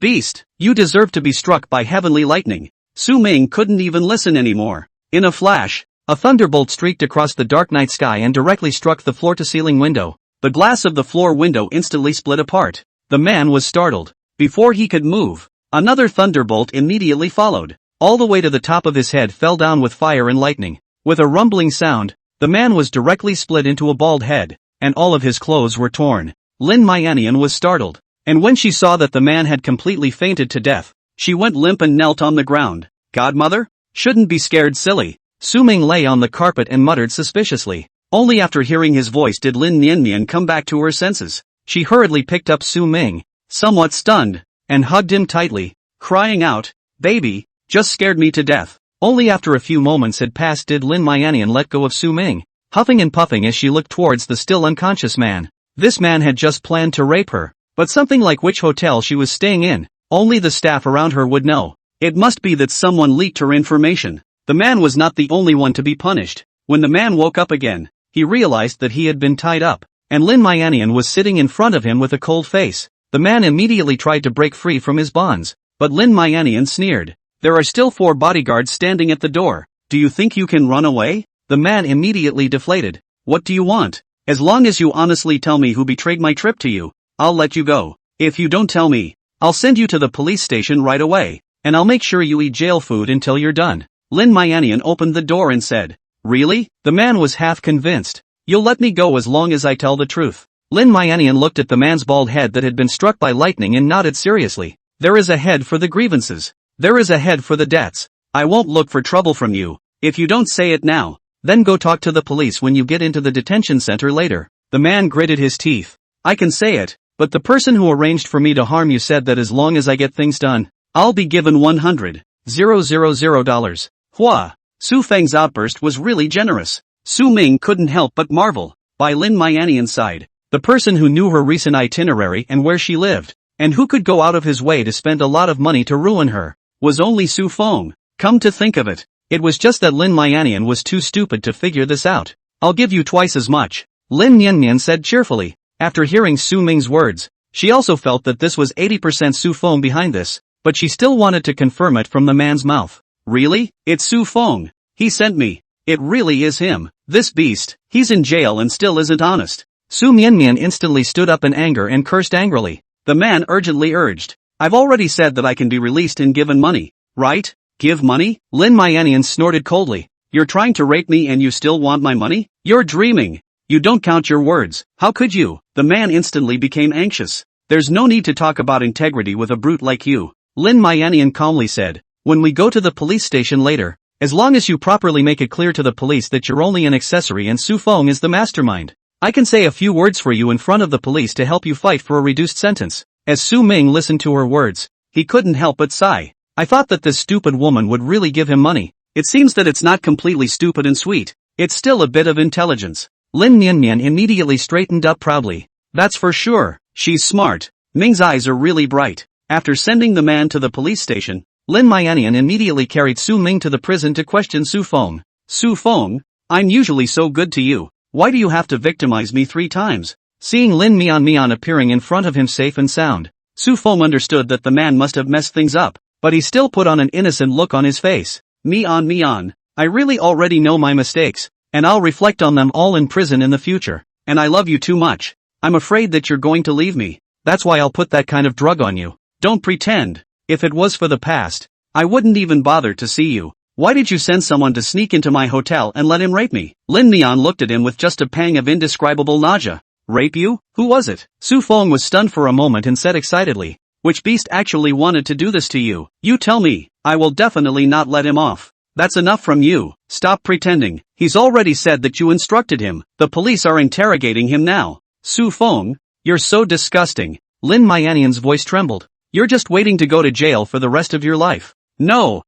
Beast, you deserve to be struck by heavenly lightning. Su-ming couldn't even listen anymore. In a flash, a thunderbolt streaked across the dark night sky and directly struck the floor-to-ceiling window. The glass of the floor window instantly split apart. The man was startled. Before he could move, another thunderbolt immediately followed. All the way to the top of his head fell down with fire and lightning. With a rumbling sound, the man was directly split into a bald head, and all of his clothes were torn. Lin Mianian was startled, and when she saw that the man had completely fainted to death, she went limp and knelt on the ground. Godmother? Shouldn't be scared, silly. Su-ming lay on the carpet and muttered suspiciously. Only after hearing his voice did Lin Nianmian come back to her senses. She hurriedly picked up Su-ming, somewhat stunned, and hugged him tightly, crying out, baby, just scared me to death. Only after a few moments had passed did Lin Mianian let go of Su-ming, huffing and puffing as she looked towards the still unconscious man. This man had just planned to rape her, but something like which hotel she was staying in, only the staff around her would know. It must be that someone leaked her information. The man was not the only one to be punished. When the man woke up again, he realized that he had been tied up, and Lin Mianian was sitting in front of him with a cold face. The man immediately tried to break free from his bonds, but Lin Mianian sneered. There are still 4 bodyguards standing at the door. Do you think you can run away? The man immediately deflated. What do you want? As long as you honestly tell me who betrayed my trip to you, I'll let you go. If you don't tell me, I'll send you to the police station right away, and I'll make sure you eat jail food until you're done. Lin Myanian opened the door and said, Really? The man was half convinced. You'll let me go as long as I tell the truth. Lin Myanian looked at the man's bald head that had been struck by lightning and nodded seriously. There is a head for the grievances. There is a head for the debts. I won't look for trouble from you. If you don't say it now, then go talk to the police when you get into the detention center later. The man gritted his teeth. I can say it, but the person who arranged for me to harm you said that as long as I get things done, I'll be given $100,000. Hua! Su Feng's outburst was really generous. Su Ming couldn't help but marvel. By Lin Myanian's side, the person who knew her recent itinerary and where she lived, and who could go out of his way to spend a lot of money to ruin her, was only Su Feng. Come to think of it, it was just that Lin Myanian was too stupid to figure this out. I'll give you twice as much, Lin Mianmian said cheerfully. After hearing Su Ming's words, she also felt that this was 80% Su Feng behind this, but she still wanted to confirm it from the man's mouth. Really? It's Su Feng. He sent me. It really is him. This beast, he's in jail and still isn't honest. Su Mianmian instantly stood up in anger and cursed angrily. The man urgently urged. I've already said that I can be released and given money, right? Give money? Lin Myanian snorted coldly. You're trying to rape me and you still want my money? You're dreaming. You don't count your words. How could you? The man instantly became anxious. There's no need to talk about integrity with a brute like you, Lin Myanian calmly said. When we go to the police station later, as long as you properly make it clear to the police that you're only an accessory and Su Feng is the mastermind, I can say a few words for you in front of the police to help you fight for a reduced sentence. As Su Ming listened to her words, he couldn't help but sigh. I thought that this stupid woman would really give him money. It seems that it's not completely stupid and sweet. It's still a bit of intelligence. Lin Mianmian immediately straightened up proudly. That's for sure. She's smart. Ming's eyes are really bright. After sending the man to the police station, Lin Myanian immediately carried Su Ming to the prison to question Su Feng. Su Feng, I'm usually so good to you. Why do you have to victimize me 3 times? Seeing Lin Mian appearing in front of him safe and sound, Su Feng understood that the man must have messed things up, but he still put on an innocent look on his face. Mian, I really already know my mistakes, and I'll reflect on them all in prison in the future, and I love you too much. I'm afraid that you're going to leave me. That's why I'll put that kind of drug on you. Don't pretend. If it was for the past, I wouldn't even bother to see you. Why did you send someone to sneak into my hotel and let him rape me? Lin Mian looked at him with just a pang of indescribable nausea. Rape you? Who was it? Su Feng was stunned for a moment and said excitedly, which beast actually wanted to do this to you? You tell me. I will definitely not let him off. That's enough from you. Stop pretending. He's already said that you instructed him. The police are interrogating him now. Su Feng, you're so disgusting. Lin Myanian's voice trembled. You're just waiting to go to jail for the rest of your life. No,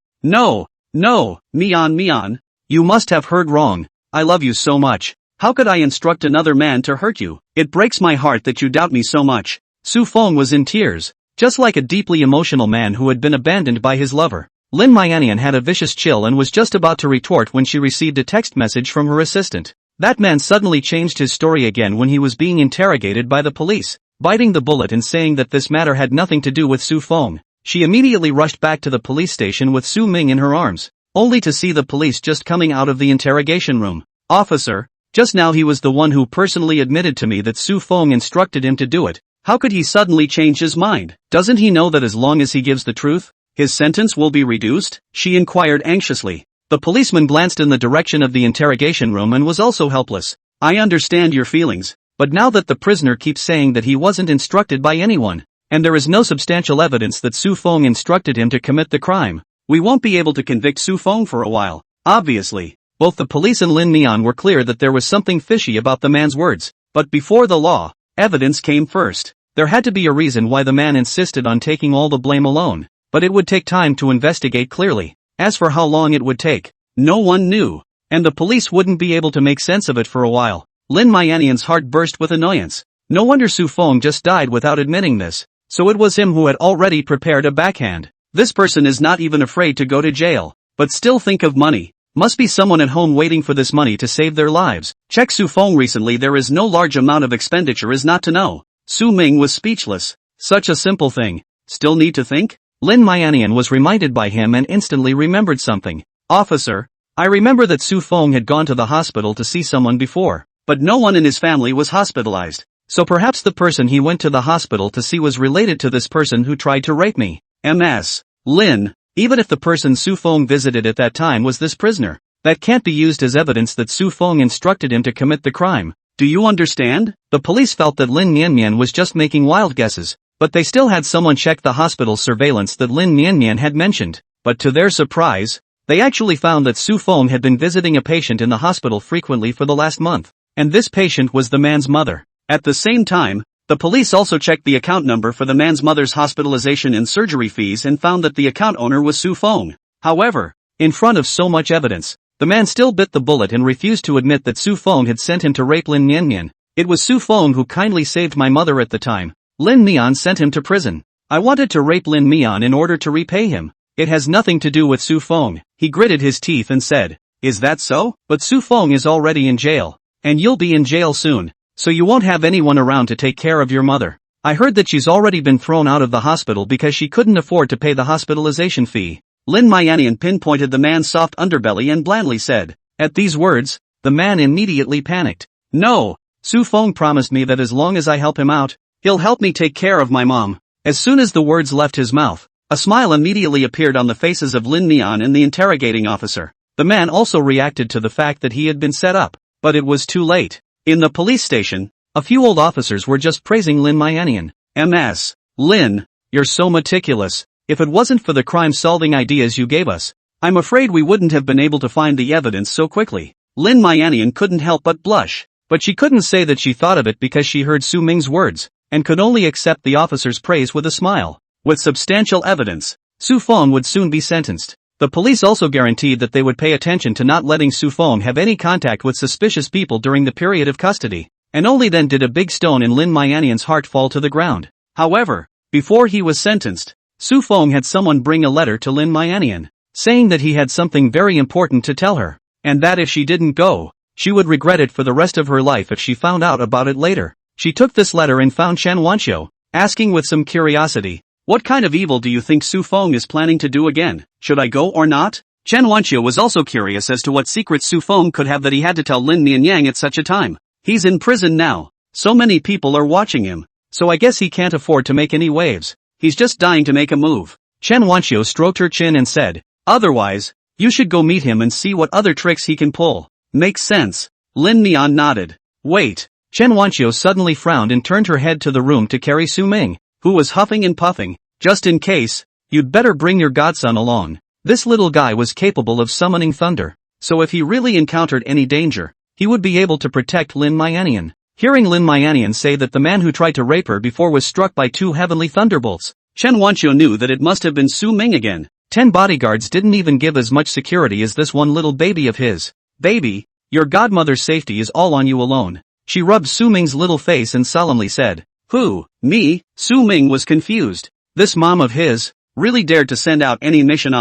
Mian, you must have heard wrong. I love you so much. How could I instruct another man to hurt you? It breaks my heart that you doubt me so much. Su Feng was in tears, just like a deeply emotional man who had been abandoned by his lover. Lin Myanian had a vicious chill and was just about to retort when she received a text message from her assistant. That man suddenly changed his story again when he was being interrogated by the police, biting the bullet and saying that this matter had nothing to do with Su Feng. She immediately rushed back to the police station with Su Ming in her arms, only to see the police just coming out of the interrogation room. Officer, just now he was the one who personally admitted to me that Su Feng instructed him to do it. How could he suddenly change his mind? Doesn't he know that as long as he gives the truth, his sentence will be reduced? She inquired anxiously. The policeman glanced in the direction of the interrogation room and was also helpless. I understand your feelings, but now that the prisoner keeps saying that he wasn't instructed by anyone, and there is no substantial evidence that Su Feng instructed him to commit the crime, we won't be able to convict Su Feng for a while. Obviously, both the police and Lin Mian were clear that there was something fishy about the man's words, but before the law, evidence came first. There had to be a reason why the man insisted on taking all the blame alone, but it would take time to investigate clearly. As for how long it would take, no one knew, and the police wouldn't be able to make sense of it for a while. Lin Myanian's heart burst with annoyance. No wonder Su Feng just died without admitting this, so it was him who had already prepared a backhand. This person is not even afraid to go to jail, but still think of money. Must be someone at home waiting for this money to save their lives. Check Su Feng recently there is no large amount of expenditure is not to know. Su Ming was speechless. Such a simple thing. Still need to think? Lin Myanian was reminded by him and instantly remembered something. Officer, I remember that Su Feng had gone to the hospital to see someone before. but no one in his family was hospitalized. So perhaps the person he went to the hospital to see was related to this person who tried to rape me. Ms. Lin, even if the person Su Feng visited at that time was this prisoner, that can't be used as evidence that Su Feng instructed him to commit the crime. Do you understand? The police felt that Lin Mianmian was just making wild guesses, but they still had someone check the hospital surveillance that Lin Mianmian had mentioned. But to their surprise, they actually found that Su Feng had been visiting a patient in the hospital frequently for the last month, and this patient was the man's mother. At the same time, the police also checked the account number for the man's mother's hospitalization and surgery fees and found that the account owner was Su Feng. However, in front of so much evidence, the man still bit the bullet and refused to admit that Su Feng had sent him to rape Lin Mianmian. It was Su Feng who kindly saved my mother at the time. Lin Mian sent him to prison. I wanted to rape Lin Mian in order to repay him. It has nothing to do with Su Feng. He gritted his teeth and said, "Is that so? But Su Feng is already in jail. And you'll be in jail soon. So you won't have anyone around to take care of your mother. I heard that she's already been thrown out of the hospital because she couldn't afford to pay the hospitalization fee." Lin Mianian pinpointed the man's soft underbelly and blandly said. At these words, the man immediately panicked. "No, Su Feng promised me that as long as I help him out, he'll help me take care of my mom." As soon as the words left his mouth, a smile immediately appeared on the faces of Lin Mian and the interrogating officer. The man also reacted to the fact that he had been set up, but it was too late. In the police station, a few old officers were just praising Lin Mianian. "Ms. Lin, you're so meticulous. If it wasn't for the crime-solving ideas you gave us, I'm afraid we wouldn't have been able to find the evidence so quickly." Lin Mianian couldn't help but blush, but she couldn't say that she thought of it because she heard Su Ming's words, and could only accept the officer's praise with a smile. With substantial evidence, Su Feng would soon be sentenced. The police also guaranteed that they would pay attention to not letting Su Feng have any contact with suspicious people during the period of custody, and only then did a big stone in Lin Mianian's heart fall to the ground. However, before he was sentenced, Su Feng had someone bring a letter to Lin Mianian, saying that he had something very important to tell her, and that if she didn't go, she would regret it for the rest of her life if she found out about it later. She took this letter and found Chen Wanxiu, asking with some curiosity, "What kind of evil do you think Su Feng is planning to do again? Should I go or not?" Chen Wanxiu was also curious as to what secret Su Feng could have that he had to tell Lin Mianyang at such a time. He's in prison now. So many people are watching him, so I guess he can't afford to make any waves. He's just dying to make a move. Chen Wanxiu stroked her chin and said, "Otherwise, you should go meet him and see what other tricks he can pull." "Makes sense." Lin Mian nodded. "Wait." Chen Wanxiu suddenly frowned and turned her head to the room to carry Su Ming, who was huffing and puffing. "Just in case, you'd better bring your godson along. This little guy was capable of summoning thunder, so if he really encountered any danger, he would be able to protect Lin Mianian." Hearing Lin Mianian say that the man who tried to rape her before was struck by 2 heavenly thunderbolts, Chen Wanxiu knew that it must have been Su Ming again. 10 bodyguards didn't even give as much security as this one little baby of his. "Baby, your godmother's safety is all on you alone." She rubbed Su Ming's little face and solemnly said, "Who, me?" Su Ming was confused. This mom of his really dared to send out any mission.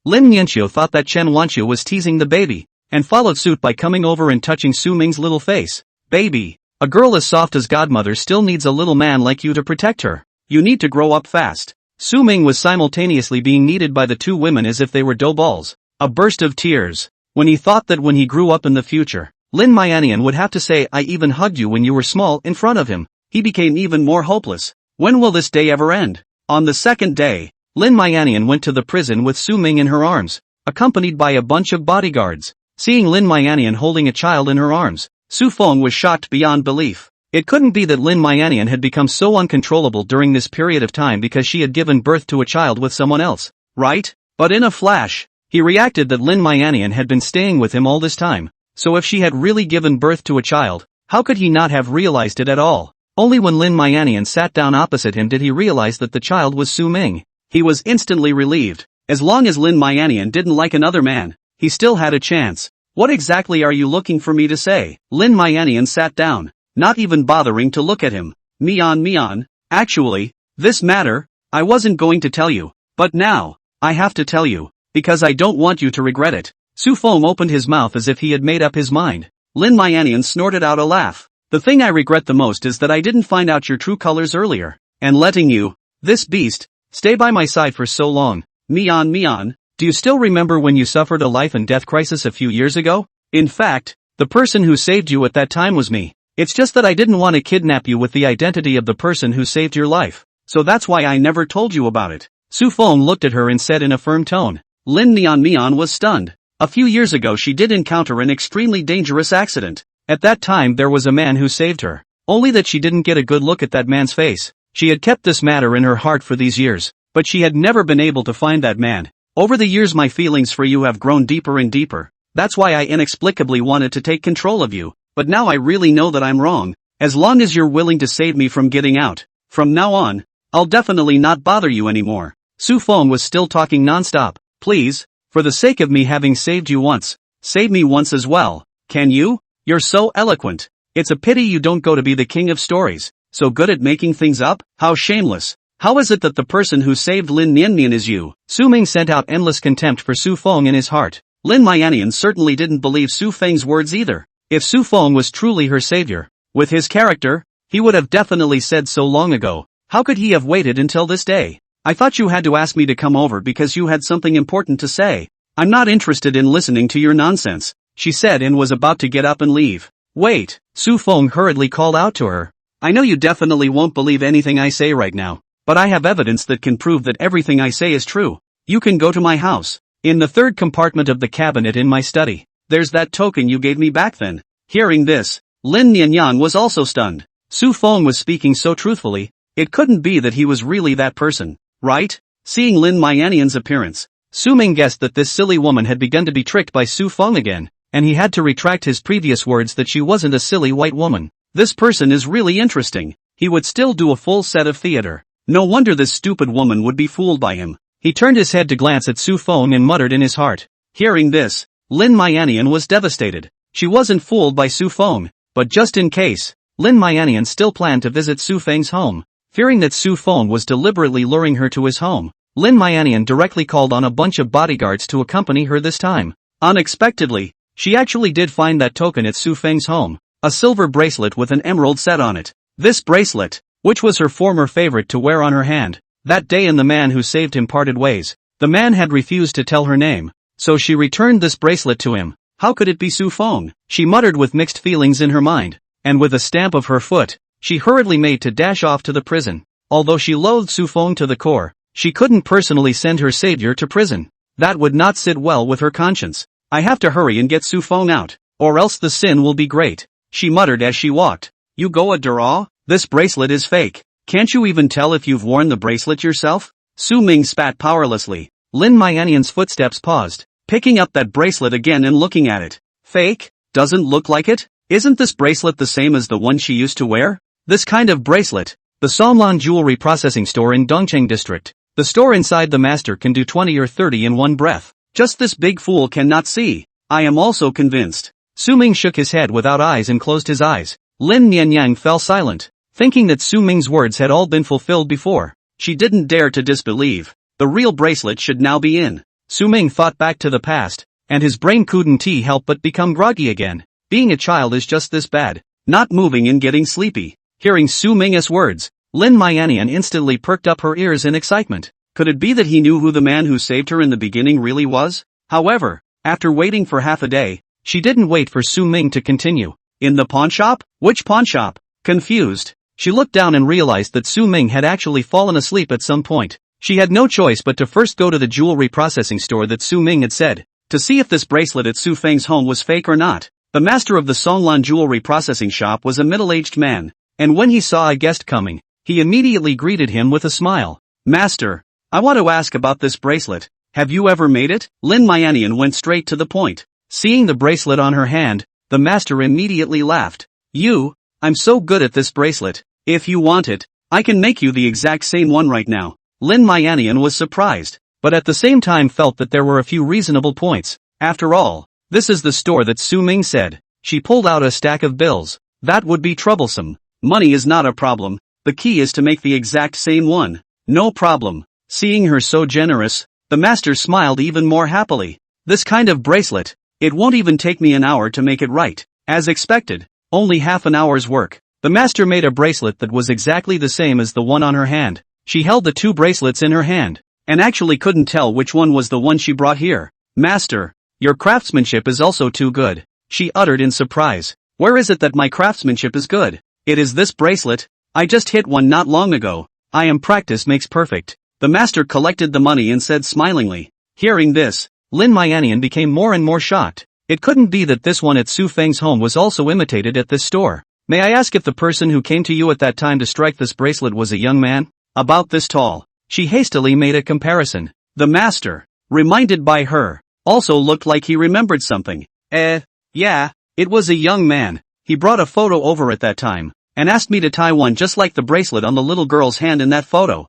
Lin Mianxiu thought that Chen Wanxiu was teasing the baby, and followed suit by coming over and touching Su Ming's little face. "Baby, a girl as soft as godmother still needs a little man like you to protect her. You need to grow up fast." Su Ming was simultaneously being kneaded by the 2 women as if they were dough balls. A burst of tears, when he thought that when he grew up in the future, Lin Mianian would have to say "I even hugged you when you were small" in front of him. He became even more hopeless. When will this day ever end? On the second day, Lin Mianian went to the prison with Su Ming in her arms, accompanied by a bunch of bodyguards. Seeing Lin Mianian holding a child in her arms, Su Feng was shocked beyond belief. It couldn't be that Lin Mianian had become so uncontrollable during this period of time because she had given birth to a child with someone else, right? But in a flash, he reacted that Lin Mianian had been staying with him all this time. So if she had really given birth to a child, how could he not have realized it at all? Only when Lin Mianian sat down opposite him did he realize that the child was Su Ming. He was instantly relieved. As long as Lin Mianian didn't like another man, he still had a chance. "What exactly are you looking for me to say?" Lin Mianian sat down, not even bothering to look at him. Mian, actually, this matter, I wasn't going to tell you, but now, I have to tell you, because I don't want you to regret it." Su Feng opened his mouth as if he had made up his mind. Lin Mianian snorted out a laugh. "The thing I regret the most is that I didn't find out your true colors earlier, and letting you, this beast, stay by my side for so long." Mian, do you still remember when you suffered a life and death crisis a few years ago? In fact, The person who saved you at that time was me. It's just that I didn't want to kidnap you with the identity of the person who saved your life. So that's why I never told you about it. Su Feng looked at her and said in a firm tone. Lin Mian was stunned. A few years ago she did encounter an extremely dangerous accident. At that time there was a man who saved her. Only that she didn't get a good look at that man's face. She had kept this matter in her heart for these years, but she had never been able to find that man. Over the years my feelings for you have grown deeper and deeper. That's why I inexplicably wanted to take control of you, but now I really know that I'm wrong. As long as you're willing to save me from getting out, from now on, I'll definitely not bother you anymore. Su Feng was still talking non-stop. Please, for the sake of me having saved you once, save me once as well, can you? You're so eloquent. It's a pity you don't go to be the king of stories, so good at making things up, how shameless. How is it that the person who saved Lin Niannian is you? Su Ming sent out endless contempt for Su Feng in his heart. Lin Mianian certainly didn't believe Su Feng's words either. If Su Feng was truly her savior, with his character, he would have definitely said so long ago. How could he have waited until this day? I thought you had to ask me to come over because you had something important to say. I'm not interested in listening to your nonsense, she said and was about to get up and leave. Wait, Su Feng hurriedly called out to her. I know you definitely won't believe anything I say right now, but I have evidence that can prove that everything I say is true. You can go to my house. In the third compartment of the cabinet in my study, there's that token you gave me back then. Hearing this, Lin Nianyang was also stunned. Su Feng was speaking so truthfully, it couldn't be that he was really that person, right? Seeing Lin Mianian's appearance, Su Ming guessed that this silly woman had begun to be tricked by Su Feng again, and he had to retract his previous words that she wasn't a silly white woman. This person is really interesting. He would still do a full set of theater. No wonder this stupid woman would be fooled by him. He turned his head to glance at Su Feng and muttered in his heart. Hearing this, Lin Mianian was devastated. She wasn't fooled by Su Feng, but just in case, Lin Mianian still planned to visit Su Feng's home. Fearing that Su Feng was deliberately luring her to his home, Lin Mianian directly called on a bunch of bodyguards to accompany her this time. Unexpectedly, she actually did find that token at Su Feng's home, a silver bracelet with an emerald set on it. This bracelet, which was her former favorite to wear on her hand, that day and the man who saved him parted ways. The man had refused to tell her name, so she returned this bracelet to him. How could it be Su Feng? She muttered with mixed feelings in her mind, and with a stamp of her foot, she hurriedly made to dash off to the prison. Although she loathed Su Feng to the core, she couldn't personally send her savior to prison. That would not sit well with her conscience. I have to hurry and get Su Feng out, or else the sin will be great, she muttered as she walked. You go a draw? This bracelet is fake. Can't you even tell if you've worn the bracelet yourself? Su Ming spat powerlessly. Lin Mianian's footsteps paused, picking up that bracelet again and looking at it. Fake? Doesn't look like it? Isn't this bracelet the same as the one she used to wear? This kind of bracelet. The Songlan Jewelry Processing Store in Dongcheng District. The store inside the master can do 20 or 30 in one breath. Just this big fool cannot see. I am also convinced. Su Ming shook his head without eyes and closed his eyes. Lin Nianyang fell silent, thinking that Su Ming's words had all been fulfilled before. She didn't dare to disbelieve. The real bracelet should now be in. Su Ming thought back to the past, and his brain couldn't help but become groggy again. Being a child is just this bad. Not moving and getting sleepy. Hearing Su Ming's words, Lin Mianian instantly perked up her ears in excitement. Could it be that he knew who the man who saved her in the beginning really was? However, after waiting for half a day, she didn't wait for Su Ming to continue. In the pawn shop? Which pawn shop? Confused, she looked down and realized that Su Ming had actually fallen asleep at some point. She had no choice but to first go to the jewelry processing store that Su Ming had said, to see if this bracelet at Su Feng's home was fake or not. The master of the Songlan jewelry processing shop was a middle-aged man, and when he saw a guest coming, he immediately greeted him with a smile. Master, I want to ask about this bracelet. Have you ever made it? Lin Mianian went straight to the point. Seeing the bracelet on her hand, the master immediately laughed. I'm so good at this bracelet. If you want it, I can make you the exact same one right now. Lin Mianian was surprised, but at the same time felt that there were a few reasonable points. After all, this is the store that Su Ming said. She pulled out a stack of bills. That would be troublesome. Money is not a problem. The key is to make the exact same one. No problem. Seeing her so generous, the master smiled even more happily. This kind of bracelet, it won't even take me an hour to make it right. As expected, only half an hour's work. The master made a bracelet that was exactly the same as the one on her hand. She held the two bracelets in her hand, and actually couldn't tell which one was the one she brought here. Master, your craftsmanship is also too good. she uttered in surprise. Where is it that my craftsmanship is good? It is this bracelet. I just hit one not long ago. Practice makes perfect. The master collected the money and said smilingly. Hearing this, Lin Mianian became more and more shocked. It couldn't be that this one at Su Feng's home was also imitated at this store. May I ask if the person who came to you at that time to strike this bracelet was a young man? About this tall. She hastily made a comparison. The master, reminded by her, also looked like he remembered something. Yeah, it was a young man. He brought a photo over at that time, and asked me to tie one just like the bracelet on the little girl's hand in that photo.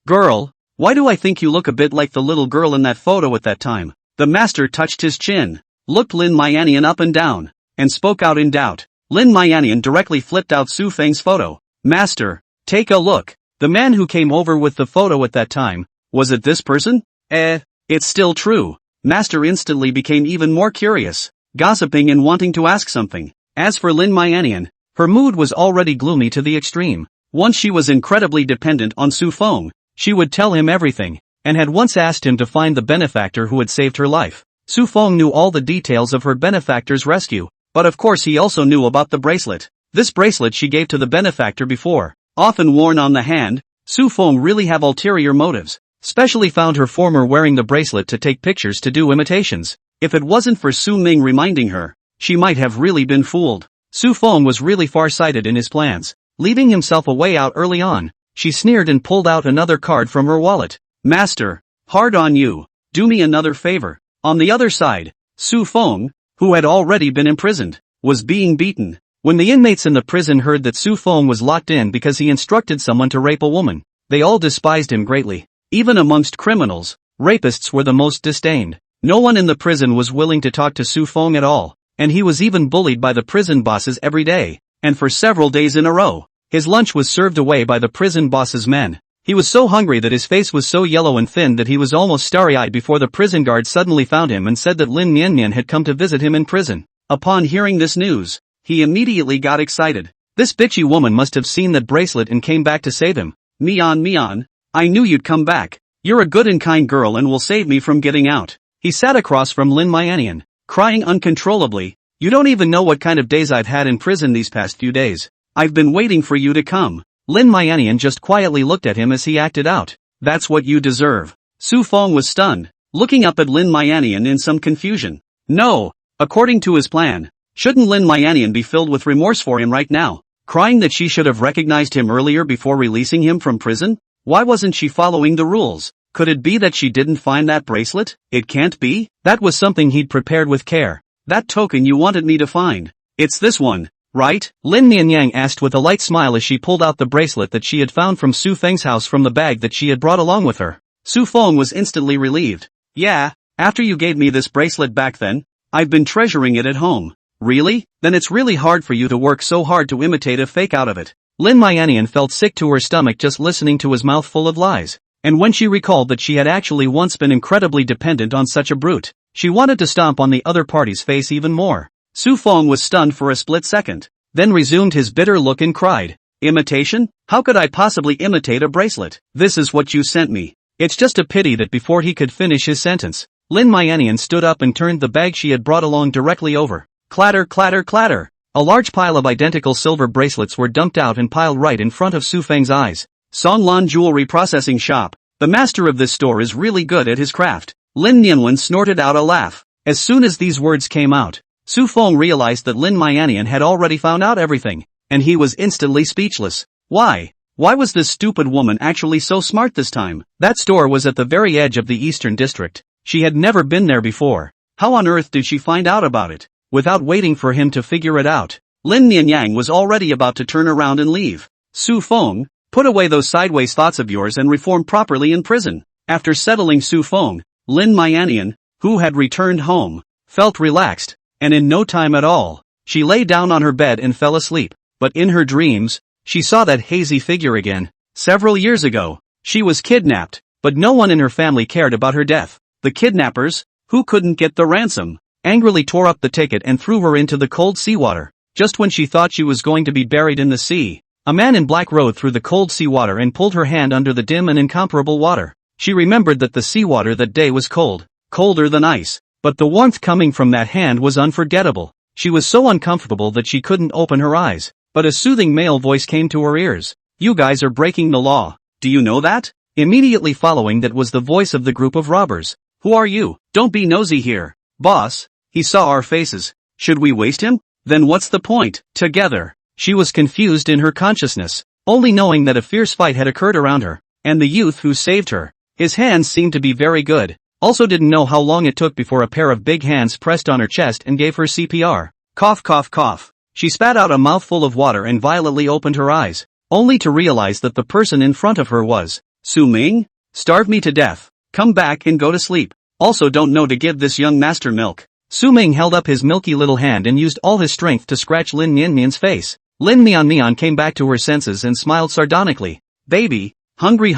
Girl, why do I think you look a bit like the little girl in that photo at that time? The master touched his chin, looked Lin Mianian up and down, and spoke out in doubt. Lin Mianian directly flipped out Su Feng's photo. Master, take a look. The man who came over with the photo at that time, was it this person? It's still true. Master instantly became even more curious, gossiping and wanting to ask something. As for Lin Mianian, her mood was already gloomy to the extreme. Once she was incredibly dependent on Su Feng, she would tell him everything, and had once asked him to find the benefactor who had saved her life. Su Feng knew all the details of her benefactor's rescue, but of course he also knew about the bracelet. This bracelet she gave to the benefactor before, often worn on the hand. Su Feng really have ulterior motives, specially found her former wearing the bracelet to take pictures to do imitations. If it wasn't for Su Ming reminding her, she might have really been fooled. Su Feng was really far-sighted in his plans, leaving himself a way out early on. She sneered and pulled out another card from her wallet. Master, hard on you. Do me another favor. On the other side, Su Feng, who had already been imprisoned, was being beaten. When the inmates in the prison heard that Su Feng was locked in because he instructed someone to rape a woman, they all despised him greatly. Even amongst criminals, rapists were the most disdained. No one in the prison was willing to talk to Su Feng at all, and he was even bullied by the prison bosses every day, and for several days in a row. His lunch was served away by the prison boss's men. He was so hungry that his face was so yellow and thin that he was almost starry-eyed before the prison guard suddenly found him and said that Lin Mianmian had come to visit him in prison. Upon hearing this news, he immediately got excited. This bitchy woman must have seen that bracelet and came back to save him. Mian, I knew you'd come back. You're a good and kind girl and will save me from getting out. He sat across from Lin Mianian, crying uncontrollably. You don't even know what kind of days I've had in prison these past few days. I've been waiting for you to come. Lin Mianian just quietly looked at him as he acted out. That's what you deserve. Su Feng was stunned, looking up at Lin Mianian in some confusion. No, according to his plan, shouldn't Lin Mianian be filled with remorse for him right now, crying that she should have recognized him earlier before releasing him from prison? Why wasn't she following the rules? Could it be that she didn't find that bracelet? It can't be. That was something he'd prepared with care. That token you wanted me to find. It's this one, right? Lin Mianyang asked with a light smile as she pulled out the bracelet that she had found from Su Feng's house from the bag that she had brought along with her. Su Feng was instantly relieved. Yeah, after you gave me this bracelet back then, I've been treasuring it at home. Really? Then it's really hard for you to work so hard to imitate a fake out of it. Lin Mianian felt sick to her stomach just listening to his mouth full of lies. And when she recalled that she had actually once been incredibly dependent on such a brute, she wanted to stomp on the other party's face even more. Su Feng was stunned for a split second, then resumed his bitter look and cried, Imitation? How could I possibly imitate a bracelet? This is what you sent me. It's just a pity that before he could finish his sentence, Lin Mianian stood up and turned the bag she had brought along directly over. Clatter, clatter, clatter. A large pile of identical silver bracelets were dumped out and piled right in front of Su Feng's eyes. Songlan Jewelry Processing Shop. The master of this store is really good at his craft. Lin Nianwen snorted out a laugh. As soon as these words came out, Su Feng realized that Lin Mianian had already found out everything, and he was instantly speechless. Why? Why was this stupid woman actually so smart this time? That store was at the very edge of the Eastern District. She had never been there before. How on earth did she find out about it? Without waiting for him to figure it out, Lin Nianyang was already about to turn around and leave. Su Feng, put away those sideways thoughts of yours and reform properly in prison. After settling Su Feng, Lin Mianian, who had returned home, felt relaxed, and in no time at all, she lay down on her bed and fell asleep. But in her dreams, she saw that hazy figure again. Several years ago, she was kidnapped, but no one in her family cared about her death. The kidnappers, who couldn't get the ransom, angrily tore up the ticket and threw her into the cold seawater. Just when she thought she was going to be buried in the sea, a man in black rode through the cold seawater and pulled her hand under the dim and incomparable water. She remembered that the seawater that day was cold, colder than ice, but the warmth coming from that hand was unforgettable. She was so uncomfortable that she couldn't open her eyes, but a soothing male voice came to her ears. You guys are breaking the law. Do you know that? Immediately following that was the voice of the group of robbers. Who are you? Don't be nosy here. Boss, he saw our faces. Should we waste him? Then what's the point? Together. She was confused in her consciousness, only knowing that a fierce fight had occurred around her, and the youth who saved her. His hands seemed to be very good. Also didn't know how long it took before a pair of big hands pressed on her chest and gave her CPR. Cough cough cough. She spat out a mouthful of water and violently opened her eyes, only to realize that the person in front of her was Su Ming? Starve me to death. Come back and go to sleep. Also don't know to give this young master milk. Su Ming held up his milky little hand and used all his strength to scratch Lin Mian's face. Lin Mian came back to her senses and smiled sardonically. Baby, hungry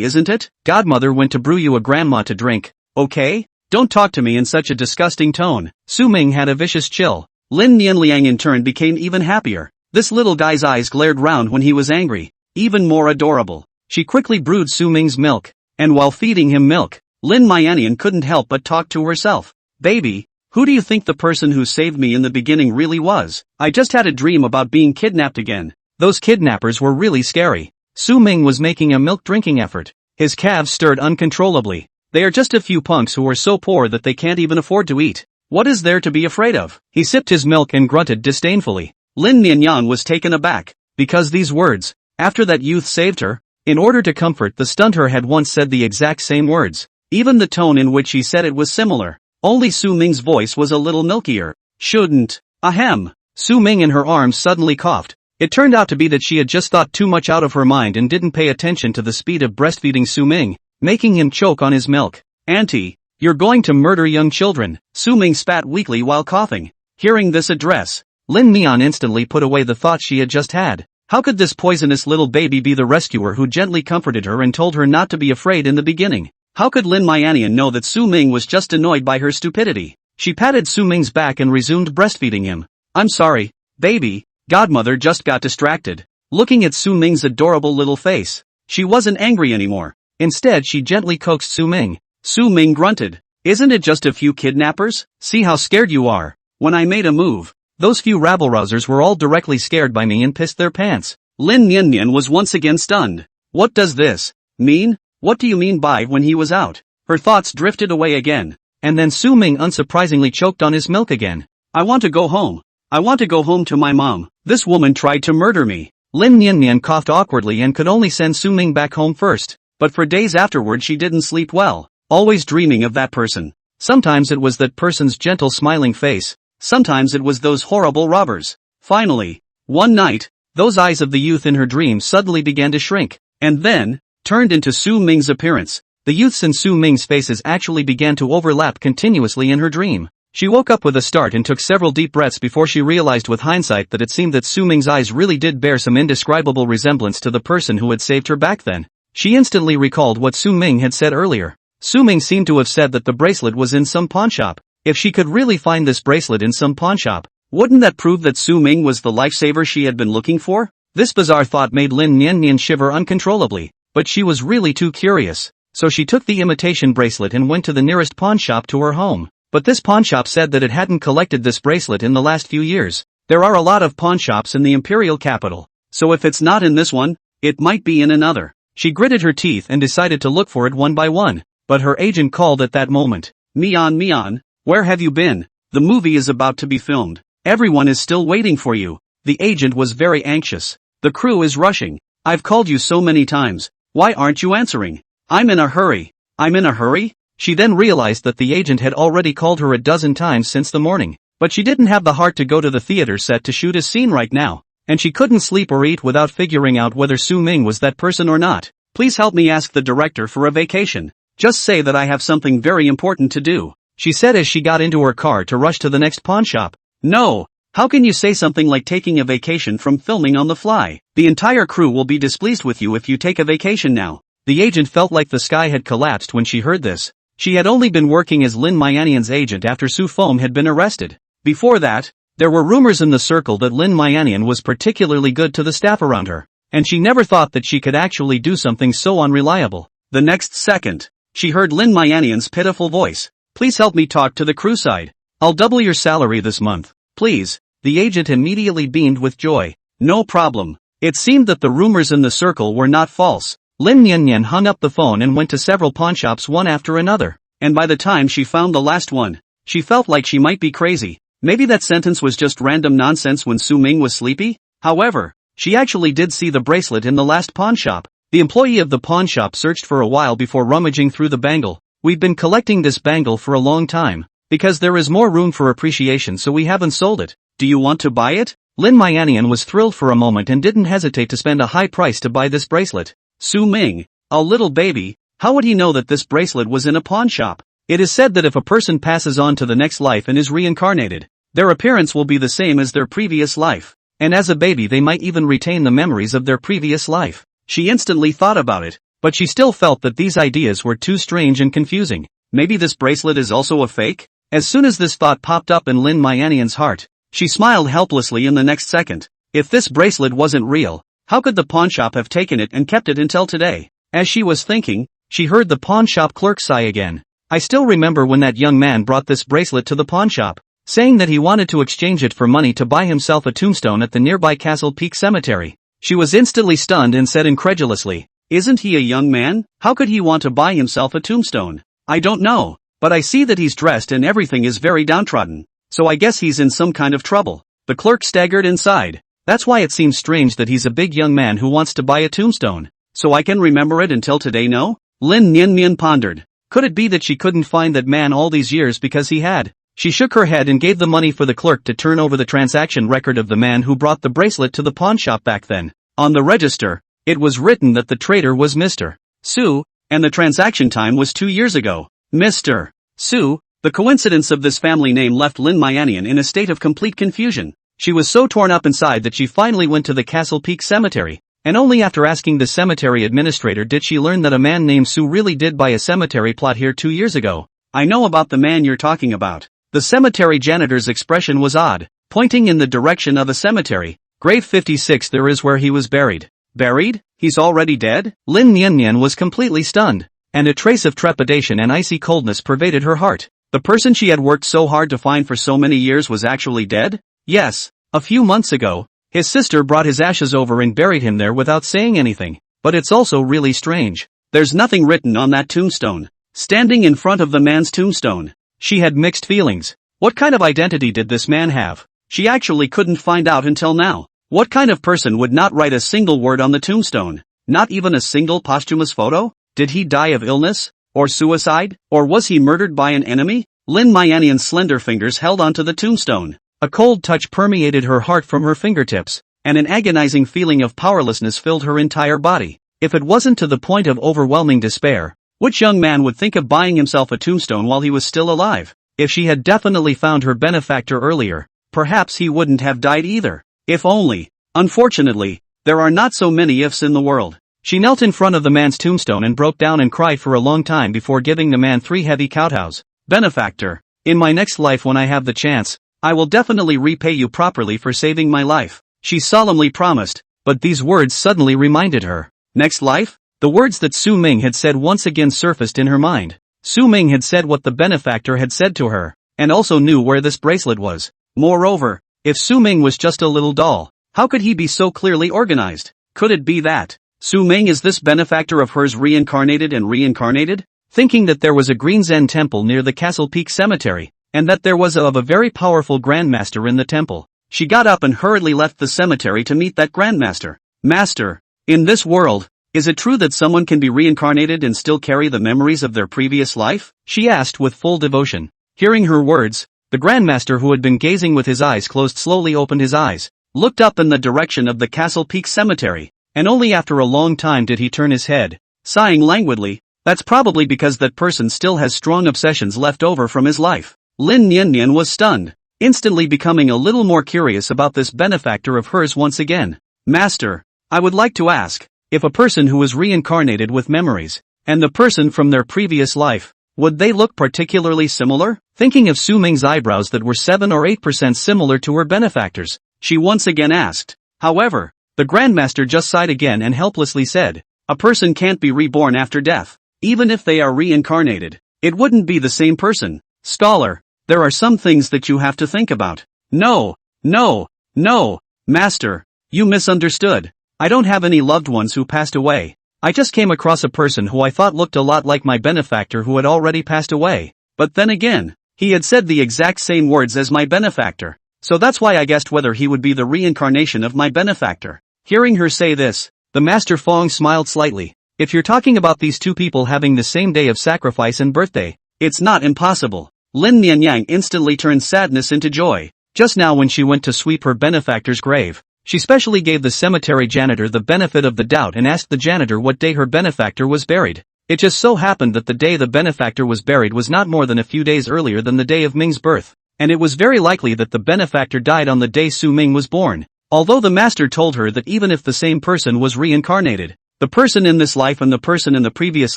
isn't it? Godmother went to brew you a grandma to drink, okay? Don't talk to me in such a disgusting tone. Su Ming had a vicious chill. Lin Mianliang in turn became even happier. This little guy's eyes glared round when he was angry, even more adorable. She quickly brewed Su Ming's milk, and while feeding him milk, Lin Mianian couldn't help but talk to herself. Baby, who do you think the person who saved me in the beginning really was? I just had a dream about being kidnapped again. Those kidnappers were really scary. Su Ming was making a milk drinking effort. His calves stirred uncontrollably. They are just a few punks who are so poor that they can't even afford to eat. What is there to be afraid of? He sipped his milk and grunted disdainfully. Lin Mianyan was taken aback, because these words, after that youth saved her, in order to comfort the stunned her had once said the exact same words. Even the tone in which he said it was similar. Only Su Ming's voice was a little milkier. Shouldn't. Ahem. Su Ming in her arms suddenly coughed. It turned out to be that she had just thought too much out of her mind and didn't pay attention to the speed of breastfeeding Su Ming, making him choke on his milk. Auntie, you're going to murder young children. Su Ming spat weakly while coughing. Hearing this address, Lin Mian instantly put away the thoughts she had just had. How could this poisonous little baby be the rescuer who gently comforted her and told her not to be afraid in the beginning? How could Lin Mianian know that Su Ming was just annoyed by her stupidity? She patted Su Ming's back and resumed breastfeeding him. I'm sorry, baby. Godmother just got distracted. Looking at Su Ming's adorable little face, she wasn't angry anymore. Instead she gently coaxed Su Ming. Su Ming grunted. Isn't it just a few kidnappers? See how scared you are. When I made a move, those few rabble-rousers were all directly scared by me and pissed their pants. Lin Nian was once again stunned. What does this mean? What do you mean by when he was out? Her thoughts drifted away again. And then Su Ming unsurprisingly choked on his milk again. I want to go home. I want to go home to my mom. This woman tried to murder me. Lin Nian coughed awkwardly and could only send Su Ming back home first. But for days afterward she didn't sleep well, always dreaming of that person. Sometimes it was that person's gentle smiling face. Sometimes it was those horrible robbers. Finally, one night, those eyes of the youth in her dream suddenly began to shrink, and then, turned into Su Ming's appearance. The youth's and Su Ming's faces actually began to overlap continuously in her dream. She woke up with a start and took several deep breaths before she realized with hindsight that it seemed that Su Ming's eyes really did bear some indescribable resemblance to the person who had saved her back then. She instantly recalled what Su Ming had said earlier. Su Ming seemed to have said that the bracelet was in some pawnshop. If she could really find this bracelet in some pawnshop, wouldn't that prove that Su Ming was the lifesaver she had been looking for? This bizarre thought made Lin Nian shiver uncontrollably, but she was really too curious, so she took the imitation bracelet and went to the nearest pawnshop to her home. But this pawnshop said that it hadn't collected this bracelet in the last few years. There are a lot of pawnshops in the imperial capital, so if it's not in this one, it might be in another. She gritted her teeth and decided to look for it one by one, but her agent called at that moment. Mian, where have you been? The movie is about to be filmed. Everyone is still waiting for you. The agent was very anxious. The crew is rushing. I've called you so many times. Why aren't you answering? I'm in a hurry. I'm in a hurry? She then realized that the agent had already called her a dozen times since the morning. But she didn't have the heart to go to the theater set to shoot a scene right now. And she couldn't sleep or eat without figuring out whether Su Ming was that person or not. Please help me ask the director for a vacation. Just say that I have something very important to do, she said as she got into her car to rush to the next pawnshop. No, how can you say something like taking a vacation from filming on the fly? The entire crew will be displeased with you if you take a vacation now. The agent felt like the sky had collapsed when she heard this. She had only been working as Lin Mianian's agent after Su Feng had been arrested. Before that, there were rumors in the circle that Lin Mianian was particularly good to the staff around her, and she never thought that she could actually do something so unreliable. The next second, she heard Lin Mianian's pitiful voice. Please help me talk to the crew side. I'll double your salary this month. Please. The agent immediately beamed with joy. No problem. It seemed that the rumors in the circle were not false. Lin Nian hung up the phone and went to several pawnshops one after another. And by the time she found the last one, she felt like she might be crazy. Maybe that sentence was just random nonsense when Su Ming was sleepy? However, she actually did see the bracelet in the last pawnshop. The employee of the pawnshop searched for a while before rummaging through the bangle. We've been collecting this bangle for a long time. Because there is more room for appreciation, so we haven't sold it. Do you want to buy it? Lin Mianian was thrilled for a moment and didn't hesitate to spend a high price to buy this bracelet. Su Ming, a little baby, how would he know that this bracelet was in a pawnshop? It is said that if a person passes on to the next life and is reincarnated, their appearance will be the same as their previous life. And as a baby they might even retain the memories of their previous life. She instantly thought about it, but she still felt that these ideas were too strange and confusing. Maybe this bracelet is also a fake? As soon as this thought popped up in Lin Mianian's heart, she smiled helplessly in the next second. If this bracelet wasn't real, how could the pawnshop have taken it and kept it until today? As she was thinking, she heard the pawnshop clerk sigh again. I still remember when that young man brought this bracelet to the pawnshop, saying that he wanted to exchange it for money to buy himself a tombstone at the nearby Castle Peak Cemetery. She was instantly stunned and said incredulously, "Isn't he a young man? How could he want to buy himself a tombstone?" "I don't know, but I see that he's dressed and everything is very downtrodden, so I guess he's in some kind of trouble." The clerk staggered and sighed. "That's why it seems strange that he's a big young man who wants to buy a tombstone. So I can remember it until today, no?" Lin Nian pondered. Could it be that she couldn't find that man all these years because he had? She shook her head and gave the money for the clerk to turn over the transaction record of the man who brought the bracelet to the pawnshop back then. On the register, it was written that the trader was Mr. Su, and the transaction time was 2 years ago. Mr. Su, the coincidence of this family name left Lin Mianian in a state of complete confusion. She was so torn up inside that she finally went to the Castle Peak Cemetery, and only after asking the cemetery administrator did she learn that a man named Su really did buy a cemetery plot here 2 years ago. "I know about the man you're talking about." The cemetery janitor's expression was odd, pointing in the direction of a cemetery. "Grave 56, there is where he was buried." "Buried? He's already dead?" Lin Nian was completely stunned, and a trace of trepidation and icy coldness pervaded her heart. The person she had worked so hard to find for so many years was actually dead? Yes, a few months ago, his sister brought his ashes over and buried him there without saying anything. But it's also really strange. There's nothing written on that tombstone. Standing in front of the man's tombstone, she had mixed feelings. What kind of identity did this man have? She actually couldn't find out until now. What kind of person would not write a single word on the tombstone? Not even a single posthumous photo? Did he die of illness? Or suicide? Or was he murdered by an enemy? Lin Mianian's slender fingers held onto the tombstone. A cold touch permeated her heart from her fingertips, and an agonizing feeling of powerlessness filled her entire body. If it wasn't to the point of overwhelming despair, which young man would think of buying himself a tombstone while he was still alive? If she had definitely found her benefactor earlier, perhaps he wouldn't have died either. If only. Unfortunately, there are not so many ifs in the world. She knelt in front of the man's tombstone and broke down and cried for a long time before giving the man 3 heavy kowtows. "Benefactor, in my next life when I have the chance, I will definitely repay you properly for saving my life," she solemnly promised, but these words suddenly reminded her. Next life? The words that Su Ming had said once again surfaced in her mind. Su Ming had said what the benefactor had said to her, and also knew where this bracelet was. Moreover, if Su Ming was just a little doll, how could he be so clearly organized? Could it be that Su Ming is this benefactor of hers reincarnated and reincarnated? Thinking that there was a Green Zen temple near the Castle Peak Cemetery, and that there was a very powerful grandmaster in the temple, she got up and hurriedly left the cemetery to meet that grandmaster. "Master, in this world, is it true that someone can be reincarnated and still carry the memories of their previous life?" she asked with full devotion. Hearing her words, the grandmaster, who had been gazing with his eyes closed, slowly opened his eyes, looked up in the direction of the Castle Peak Cemetery, and only after a long time did he turn his head, sighing languidly. "That's probably because that person still has strong obsessions left over from his life." Lin Nian was stunned, instantly becoming a little more curious about this benefactor of hers once again. "Master, I would like to ask, if a person who is reincarnated with memories, and the person from their previous life, would they look particularly similar?" Thinking of Su Ming's eyebrows that were 7 or 8% similar to her benefactor's, she once again asked. However, the grandmaster just sighed again and helplessly said, "A person can't be reborn after death. Even if they are reincarnated, it wouldn't be the same person. Scholar, there are some things that you have to think about. No, no, no, master, you misunderstood. I don't have any loved ones who passed away. I just came across a person who I thought looked a lot like my benefactor who had already passed away. But then again, he had said the exact same words as my benefactor. So that's why I guessed whether he would be the reincarnation of my benefactor. Hearing her say this, the Master Fong smiled slightly. If you're talking about these two people having the same day of sacrifice and birthday, it's not impossible. Lin Nianyang instantly turned sadness into joy. Just now when she went to sweep her benefactor's grave, she specially gave the cemetery janitor the benefit of the doubt and asked the janitor what day her benefactor was buried. It just so happened that the day the benefactor was buried was not more than a few days earlier than the day of Ming's birth, and it was very likely that the benefactor died on the day Su Ming was born. Although the master told her that even if the same person was reincarnated, the person in this life and the person in the previous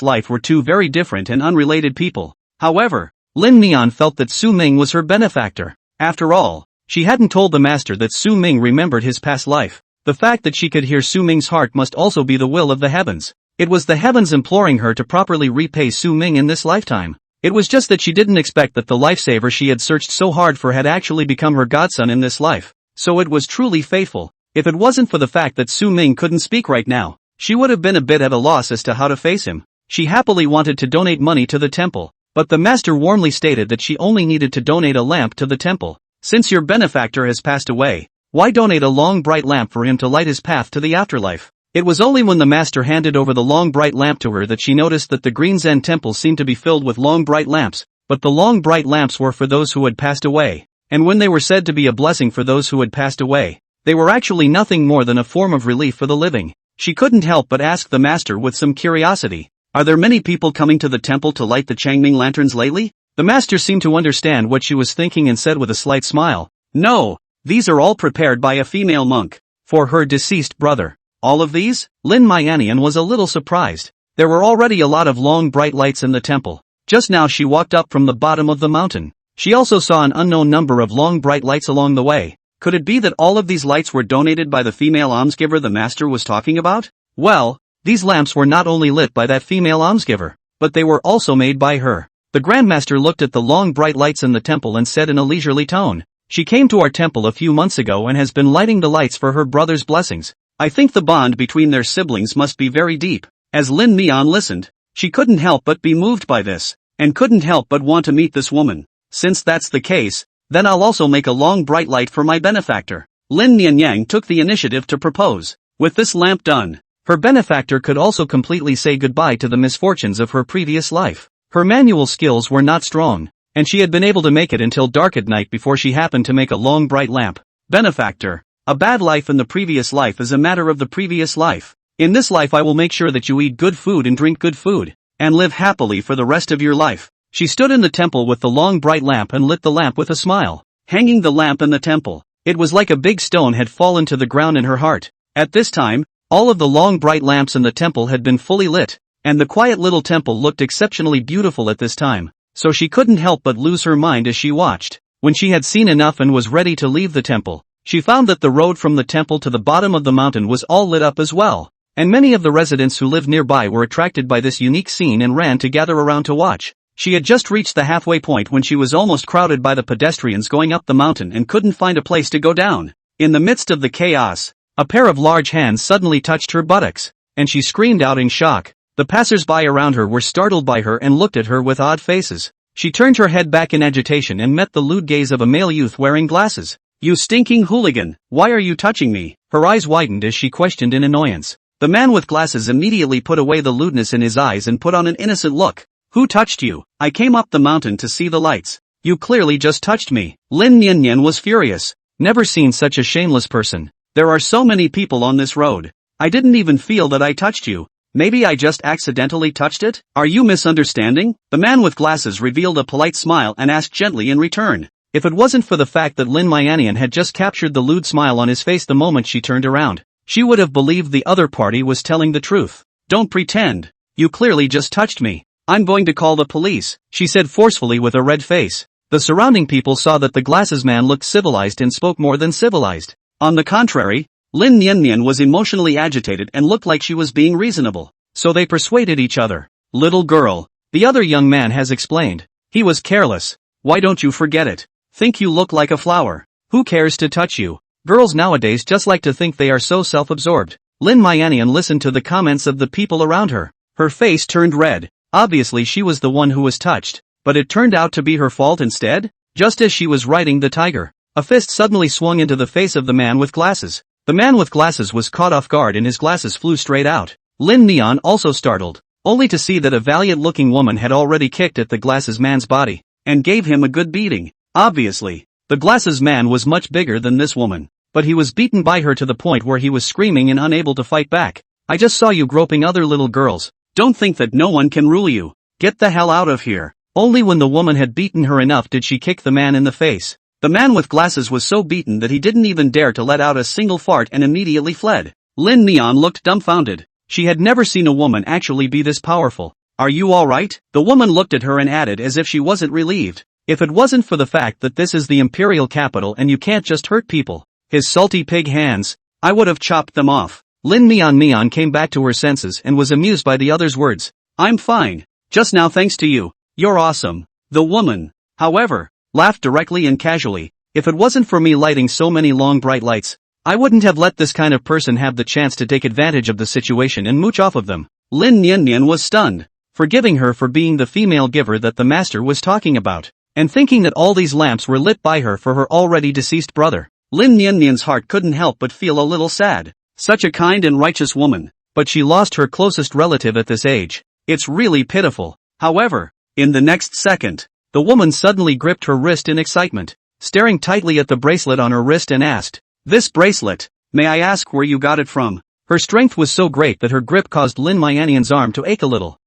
life were two very different and unrelated people. However, Lin Nian felt that Su Ming was her benefactor. After all, she hadn't told the master that Su Ming remembered his past life. The fact that she could hear Su Ming's heart must also be the will of the heavens. It was the heavens imploring her to properly repay Su Ming in this lifetime. It was just that she didn't expect that the lifesaver she had searched so hard for had actually become her godson in this life. So it was truly fateful. If it wasn't for the fact that Su Ming couldn't speak right now, she would have been a bit at a loss as to how to face him. She happily wanted to donate money to the temple, but the master warmly stated that she only needed to donate a lamp to the temple. Since your benefactor has passed away, why donate a long bright lamp for him to light his path to the afterlife? It was only when the master handed over the long bright lamp to her that she noticed that the Green Zen temple seemed to be filled with long bright lamps, but the long bright lamps were for those who had passed away, and when they were said to be a blessing for those who had passed away, they were actually nothing more than a form of relief for the living. She couldn't help but ask the master with some curiosity, "Are there many people coming to the temple to light the Changming lanterns lately?" The master seemed to understand what she was thinking and said with a slight smile, "No, these are all prepared by a female monk, for her deceased brother." All of these? Lin Mianian was a little surprised. There were already a lot of long bright lights in the temple. Just now she walked up from the bottom of the mountain. She also saw an unknown number of long bright lights along the way. Could it be that all of these lights were donated by the female almsgiver the master was talking about? Well, these lamps were not only lit by that female almsgiver, but they were also made by her. The Grandmaster looked at the long bright lights in the temple and said in a leisurely tone, "She came to our temple a few months ago and has been lighting the lights for her brother's blessings. I think the bond between their siblings must be very deep." As Lin Mian listened, she couldn't help but be moved by this, and couldn't help but want to meet this woman. Since that's the case, then I'll also make a long bright light for my benefactor. Lin Nianyang took the initiative to propose. With this lamp done, her benefactor could also completely say goodbye to the misfortunes of her previous life. Her manual skills were not strong, and she had been able to make it until dark at night before she happened to make a long bright lamp. Benefactor, a bad life in the previous life is a matter of the previous life. In this life I will make sure that you eat good food and drink good food, and live happily for the rest of your life. She stood in the temple with the long bright lamp and lit the lamp with a smile. Hanging the lamp in the temple, it was like a big stone had fallen to the ground in her heart. At this time, all of the long bright lamps in the temple had been fully lit, and the quiet little temple looked exceptionally beautiful at this time, so she couldn't help but lose her mind as she watched. When she had seen enough and was ready to leave the temple, she found that the road from the temple to the bottom of the mountain was all lit up as well, and many of the residents who lived nearby were attracted by this unique scene and ran to gather around to watch. She had just reached the halfway point when she was almost crowded by the pedestrians going up the mountain and couldn't find a place to go down. In the midst of the chaos, a pair of large hands suddenly touched her buttocks, and she screamed out in shock. The passers-by around her were startled by her and looked at her with odd faces. She turned her head back in agitation and met the lewd gaze of a male youth wearing glasses. "You stinking hooligan, why are you touching me?" Her eyes widened as she questioned in annoyance. The man with glasses immediately put away the lewdness in his eyes and put on an innocent look. "Who touched you? I came up the mountain to see the lights. You clearly just touched me." Lin Nian was furious. Never seen such a shameless person. "There are so many people on this road. I didn't even feel that I touched you. Maybe I just accidentally touched it? Are you misunderstanding?" The man with glasses revealed a polite smile and asked gently in return. If it wasn't for the fact that Lin Mianian had just captured the lewd smile on his face the moment she turned around, she would have believed the other party was telling the truth. "Don't pretend. You clearly just touched me. I'm going to call the police," she said forcefully with a red face. The surrounding people saw that the glasses man looked civilized and spoke more than civilized. On the contrary, Lin Nian was emotionally agitated and looked like she was being reasonable. So they persuaded each other. "Little girl," the other young man has explained. "He was careless. Why don't you forget it? Think you look like a flower. Who cares to touch you? Girls nowadays just like to think they are so self-absorbed. Lin Mianian listened to the comments of the people around her. Her face turned red. Obviously she was the one who was touched. But it turned out to be her fault instead? Just as she was riding the tiger, a fist suddenly swung into the face of the man with glasses. The man with glasses was caught off guard and his glasses flew straight out. Lin Neon also startled, only to see that a valiant-looking woman had already kicked at the glasses man's body, and gave him a good beating. Obviously, the glasses man was much bigger than this woman, but he was beaten by her to the point where he was screaming and unable to fight back. I just saw you groping other little girls. Don't think that no one can rule you. Get the hell out of here. Only when the woman had beaten her enough did she kick the man in the face. The man with glasses was so beaten that he didn't even dare to let out a single fart and immediately fled. Lin Neon looked dumbfounded. She had never seen a woman actually be this powerful. Are you alright? The woman looked at her and added as if she wasn't relieved. If it wasn't for the fact that this is the imperial capital and you can't just hurt people. His salty pig hands. I would have chopped them off. Lin Neon came back to her senses and was amused by the other's words. I'm fine. Just now thanks to you. You're awesome. The woman, however, laughed directly and casually. If it wasn't for me lighting so many long bright lights, I wouldn't have let this kind of person have the chance to take advantage of the situation and mooch off of them. Lin Nian was stunned, forgiving her for being the female giver that the master was talking about, and thinking that all these lamps were lit by her for her already deceased brother. Lin Nian's heart couldn't help but feel a little sad. Such a kind and righteous woman, but she lost her closest relative at this age. It's really pitiful. However, in the next second, the woman suddenly gripped her wrist in excitement, staring tightly at the bracelet on her wrist and asked, "This bracelet, may I ask where you got it from?" Her strength was so great that her grip caused Lin Mianian's arm to ache a little.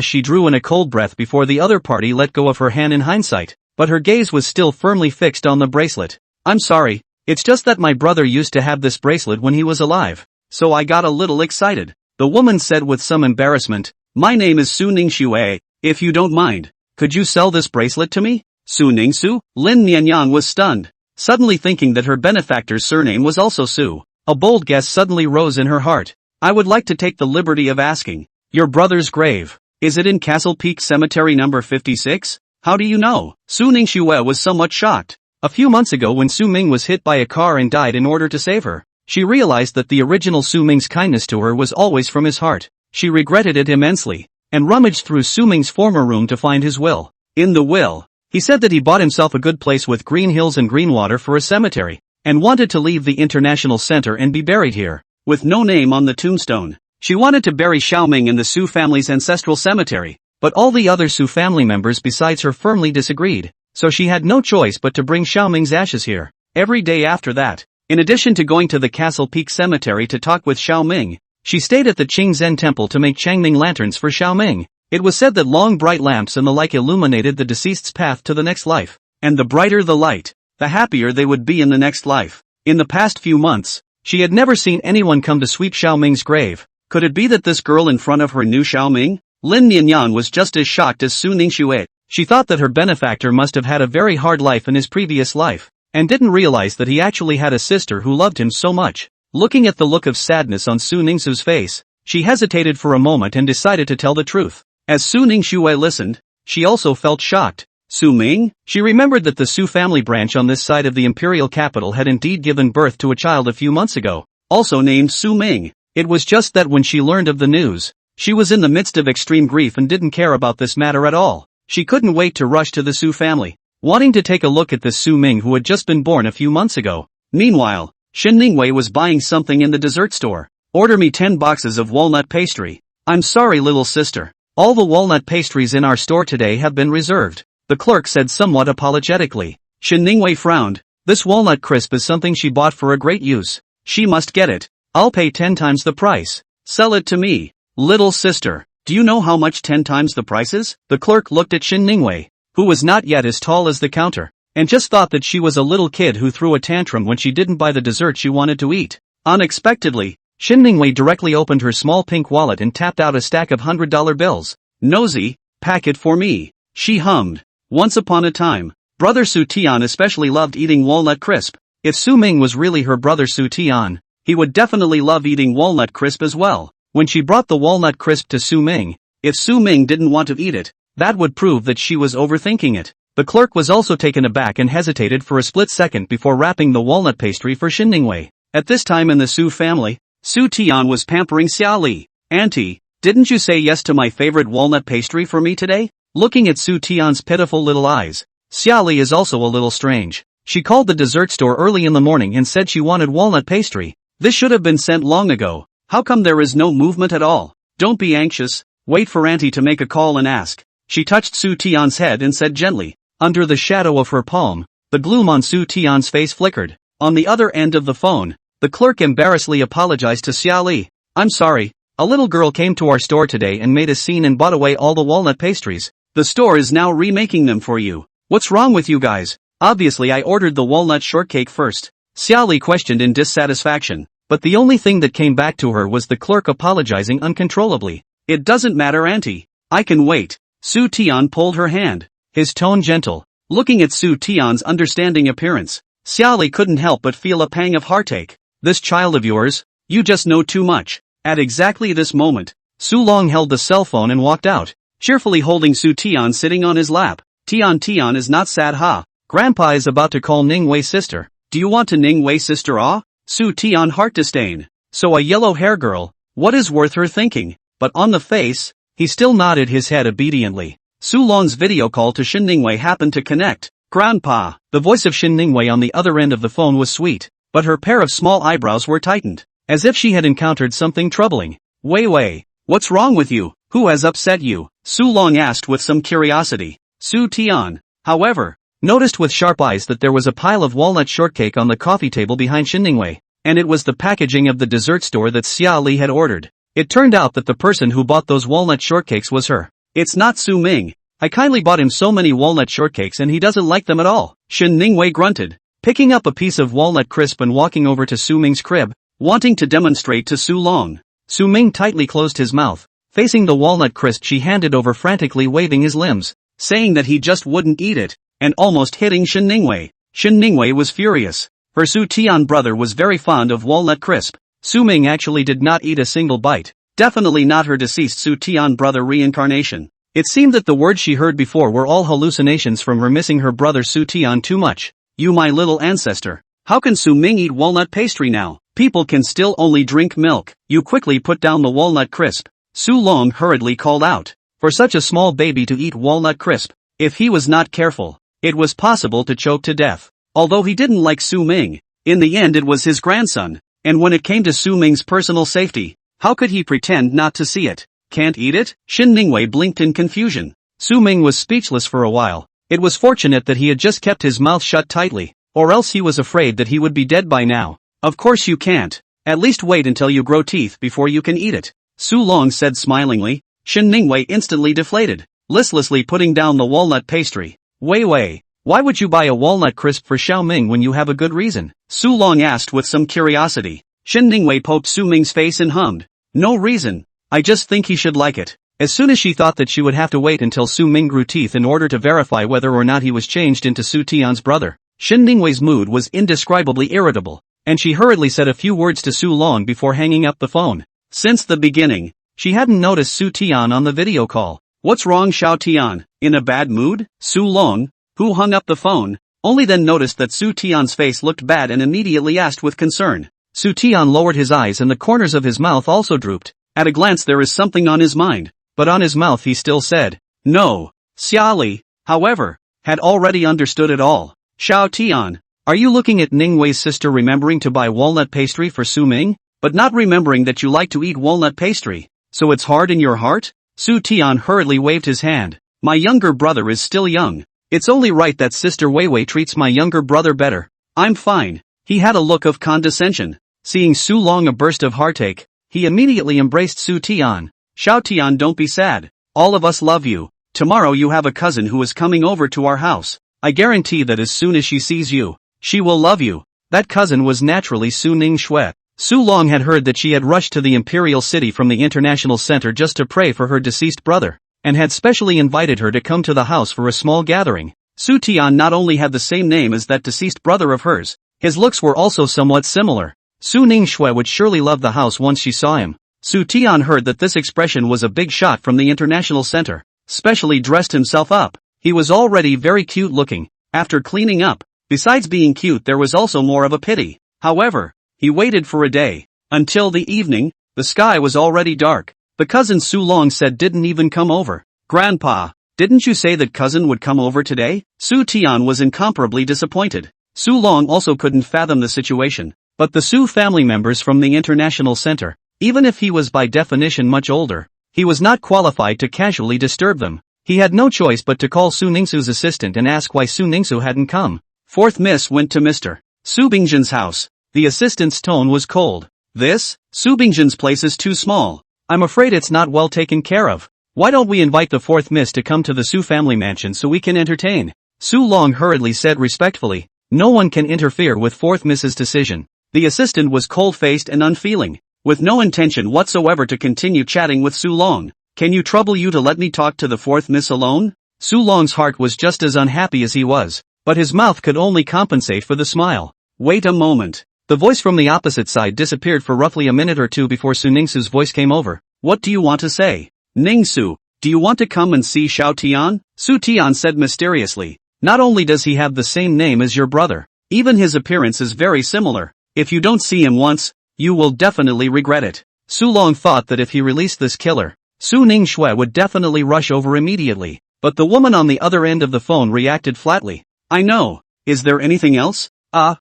She drew in a cold breath before the other party let go of her hand in hindsight, but her gaze was still firmly fixed on the bracelet. I'm sorry, it's just that my brother used to have this bracelet when he was alive, so I got a little excited, the woman said with some embarrassment. My name is Su Ningshu. If you don't mind, could you sell this bracelet to me? Su Ningsu? Lin Nianyang was stunned, suddenly thinking that her benefactor's surname was also Su. A bold guess suddenly rose in her heart. I would like to take the liberty of asking, your brother's grave, is it in Castle Peak Cemetery number 56? How do you know? Su Ningshu was somewhat shocked. A few months ago when Su Ming was hit by a car and died in order to save her, she realized that the original Su Ming's kindness to her was always from his heart. She regretted it immensely, and rummaged through Su Ming's former room to find his will. In the will, he said that he bought himself a good place with green hills and green water for a cemetery, and wanted to leave the International Center and be buried here, with no name on the tombstone. She wanted to bury Xiaoming in the Su family's ancestral cemetery, but all the other Su family members besides her firmly disagreed, so she had no choice but to bring Xiaoming's ashes here. Every day after that, in addition to going to the Castle Peak Cemetery to talk with Xiaoming, she stayed at the Qingzhen Temple to make Changming lanterns for Xiaoming. It was said that long bright lamps and the like illuminated the deceased's path to the next life, and the brighter the light, the happier they would be in the next life. In the past few months, she had never seen anyone come to sweep Xiaoming's grave. Could it be that this girl in front of her knew Xiaoming? Lin Nianyan was just as shocked as Su Ningshu. She thought that her benefactor must have had a very hard life in his previous life, and didn't realize that he actually had a sister who loved him so much. Looking at the look of sadness on Su Ningshu's face, she hesitated for a moment and decided to tell the truth. As Su Ningshu listened, she also felt shocked. Su Ming? She remembered that the Su family branch on this side of the imperial capital had indeed given birth to a child a few months ago, also named Su Ming. It was just that when she learned of the news, she was in the midst of extreme grief and didn't care about this matter at all. She couldn't wait to rush to the Su family, wanting to take a look at this Su Ming who had just been born a few months ago. Meanwhile, Shin Ningwei was buying something in the dessert store. Order me 10 boxes of walnut pastry. I'm sorry, little sister. All the walnut pastries in our store today have been reserved, the clerk said somewhat apologetically. Shin Ningwei frowned. This walnut crisp is something she bought for a great use. She must get it. I'll pay 10 times the price. Sell it to me. Little sister, do you know how much 10 times the price is? The clerk looked at Shin Ningwei, who was not yet as tall as the counter, and just thought that she was a little kid who threw a tantrum when she didn't buy the dessert she wanted to eat. Unexpectedly, Shin Ningwei directly opened her small pink wallet and tapped out a stack of $100 bills. Nosy, pack it for me, she hummed. Once upon a time, brother Su Tian especially loved eating walnut crisp. If Su Ming was really her brother Su Tian, he would definitely love eating walnut crisp as well. When she brought the walnut crisp to Su Ming, if Su Ming didn't want to eat it, that would prove that she was overthinking it. The clerk was also taken aback and hesitated for a split second before wrapping the walnut pastry for Shin Ningwei. At this time in the Su family, Su Tian was pampering Xia Li. "Auntie, didn't you say yes to my favorite walnut pastry for me today?" Looking at Su Tian's pitiful little eyes, Xia Li is also a little strange. She called the dessert store early in the morning and said she wanted walnut pastry. This should have been sent long ago. How come there is no movement at all? Don't be anxious, wait for Auntie to make a call and ask. She touched Su Tian's head and said gently. Under the shadow of her palm, the gloom on Su Tian's face flickered. On the other end of the phone, the clerk embarrassedly apologized to Xia Li. "I'm sorry, a little girl came to our store today and made a scene and bought away all the walnut pastries. The store is now remaking them for you. What's wrong with you guys? Obviously I ordered the walnut shortcake first." Xia Li questioned in dissatisfaction, but the only thing that came back to her was the clerk apologizing uncontrollably. "It doesn't matter, Auntie. I can wait." Su Tian pulled her hand, his tone gentle. Looking at Su Tian's understanding appearance, Xia Li couldn't help but feel a pang of heartache. "This child of yours, you just know too much." At exactly this moment, Su Long held the cell phone and walked out, cheerfully holding Su Tian sitting on his lap. Tian is not sad ha. Grandpa is about to call Ningwei's sister. "Do you want to Ningwei's sister ah?" Su Tian heart disdain. "So a yellow hair girl, what is worth her thinking?" But on the face, he still nodded his head obediently. Su Long's video call to Shin Ningwei happened to connect. "Grandpa." The voice of Shin Ningwei on the other end of the phone was sweet, but her pair of small eyebrows were tightened, as if she had encountered something troubling. Wei, what's wrong with you? Who has upset you?" Su Long asked with some curiosity. Su Tian, however, noticed with sharp eyes that there was a pile of walnut shortcake on the coffee table behind Shin Ningwei, and it was the packaging of the dessert store that Xia Li had ordered. It turned out that the person who bought those walnut shortcakes was her. "It's not Su Ming. I kindly bought him so many walnut shortcakes and he doesn't like them at all." Shin Ningwei grunted, picking up a piece of walnut crisp and walking over to Su Ming's crib, wanting to demonstrate to Su Long. Su Ming tightly closed his mouth, facing the walnut crisp she handed over, frantically waving his limbs, saying that he just wouldn't eat it, and almost hitting Shin Ningwei. Shin Ningwei was furious. Her Su Tian brother was very fond of walnut crisp. Su Ming actually did not eat a single bite. Definitely not her deceased Su Tian brother reincarnation. It seemed that the words she heard before were all hallucinations from her missing her brother Su Tian too much. "You my little ancestor. How can Su Ming eat walnut pastry now? People can still only drink milk." You quickly put down the walnut crisp, Su Long hurriedly called out. For such a small baby to eat walnut crisp, if he was not careful, it was possible to choke to death. Although he didn't like Su Ming, in the end it was his grandson, and when it came to Su Ming's personal safety, how could he pretend not to see it? "Can't eat it?" Shin Ningwei blinked in confusion. Su Ming was speechless for a while. It was fortunate that he had just kept his mouth shut tightly, or else he was afraid that he would be dead by now. "Of course you can't. At least wait until you grow teeth before you can eat it," Su Long said smilingly. Shin Ningwei instantly deflated, listlessly putting down the walnut pastry. Wei, why would you buy a walnut crisp for Xiao Ming when you have a good reason?" Su Long asked with some curiosity. Shin Ningwei poked Su Ming's face and hummed. "No reason. I just think he should like it." As soon as she thought that she would have to wait until Su Ming grew teeth in order to verify whether or not he was changed into Su Tian's brother, Shin Ningwei's mood was indescribably irritable, and she hurriedly said a few words to Su Long before hanging up the phone. Since the beginning, she hadn't noticed Su Tian on the video call. "What's wrong, Xiao Tian? In a bad mood?" Su Long, who hung up the phone, only then noticed that Su Tian's face looked bad and immediately asked with concern. Su Tian lowered his eyes and the corners of his mouth also drooped. At a glance there is something on his mind, but on his mouth he still said, "No." Xia Li, however, had already understood it all. "Xiao Tian, are you looking at Ningwei's sister remembering to buy walnut pastry for Su Ming, but not remembering that you like to eat walnut pastry, so it's hard in your heart?" Su Tian hurriedly waved his hand. "My younger brother is still young. It's only right that Sister Wei treats my younger brother better. I'm fine." He had a look of condescension. Seeing Su Long a burst of heartache, he immediately embraced Su Tian. "Xiao Tian, don't be sad. All of us love you. Tomorrow you have a cousin who is coming over to our house. I guarantee that as soon as she sees you, she will love you." That cousin was naturally Su Ning Shui. Su Long had heard that she had rushed to the Imperial City from the International Center just to pray for her deceased brother, and had specially invited her to come to the house for a small gathering. Su Tian not only had the same name as that deceased brother of hers, his looks were also somewhat similar. Su Ning Shui would surely love the house once she saw him. Su Tian heard that this expression was a big shot from the International Center, specially dressed himself up. He was already very cute looking, after cleaning up. Besides being cute, there was also more of a pity. However, he waited for a day. Until the evening, the sky was already dark. The cousin Su Long said didn't even come over. Grandpa, didn't you say that cousin would come over today? Su Tian was incomparably disappointed. Su Long also couldn't fathom the situation. But the Su family members from the international center, even if he was by definition much older, he was not qualified to casually disturb them. He had no choice but to call Su Ningsu's assistant and ask why Su Ningsu hadn't come. Fourth miss went to Mr. Su Bingjian's house. The assistant's tone was cold. This? Su Bingjian's place is too small. I'm afraid it's not well taken care of. Why don't we invite the fourth miss to come to the Su family mansion so we can entertain? Su Long hurriedly said respectfully. No one can interfere with fourth miss's decision. The assistant was cold-faced and unfeeling, with no intention whatsoever to continue chatting with Su Long. Can you trouble you to let me talk to the fourth miss alone? Su Long's heart was just as unhappy as he was, but his mouth could only compensate for the smile. Wait a moment. The voice from the opposite side disappeared for roughly a minute or two before Su Ningsu's voice came over. What do you want to say? Ningsu, do you want to come and see Xiao Tian? Su Tian said mysteriously. Not only does he have the same name as your brother, even his appearance is very similar. If you don't see him once, you will definitely regret it. Su Long thought that if he released this killer, Su Ningxue would definitely rush over immediately. But the woman on the other end of the phone reacted flatly. I know. Is there anything else?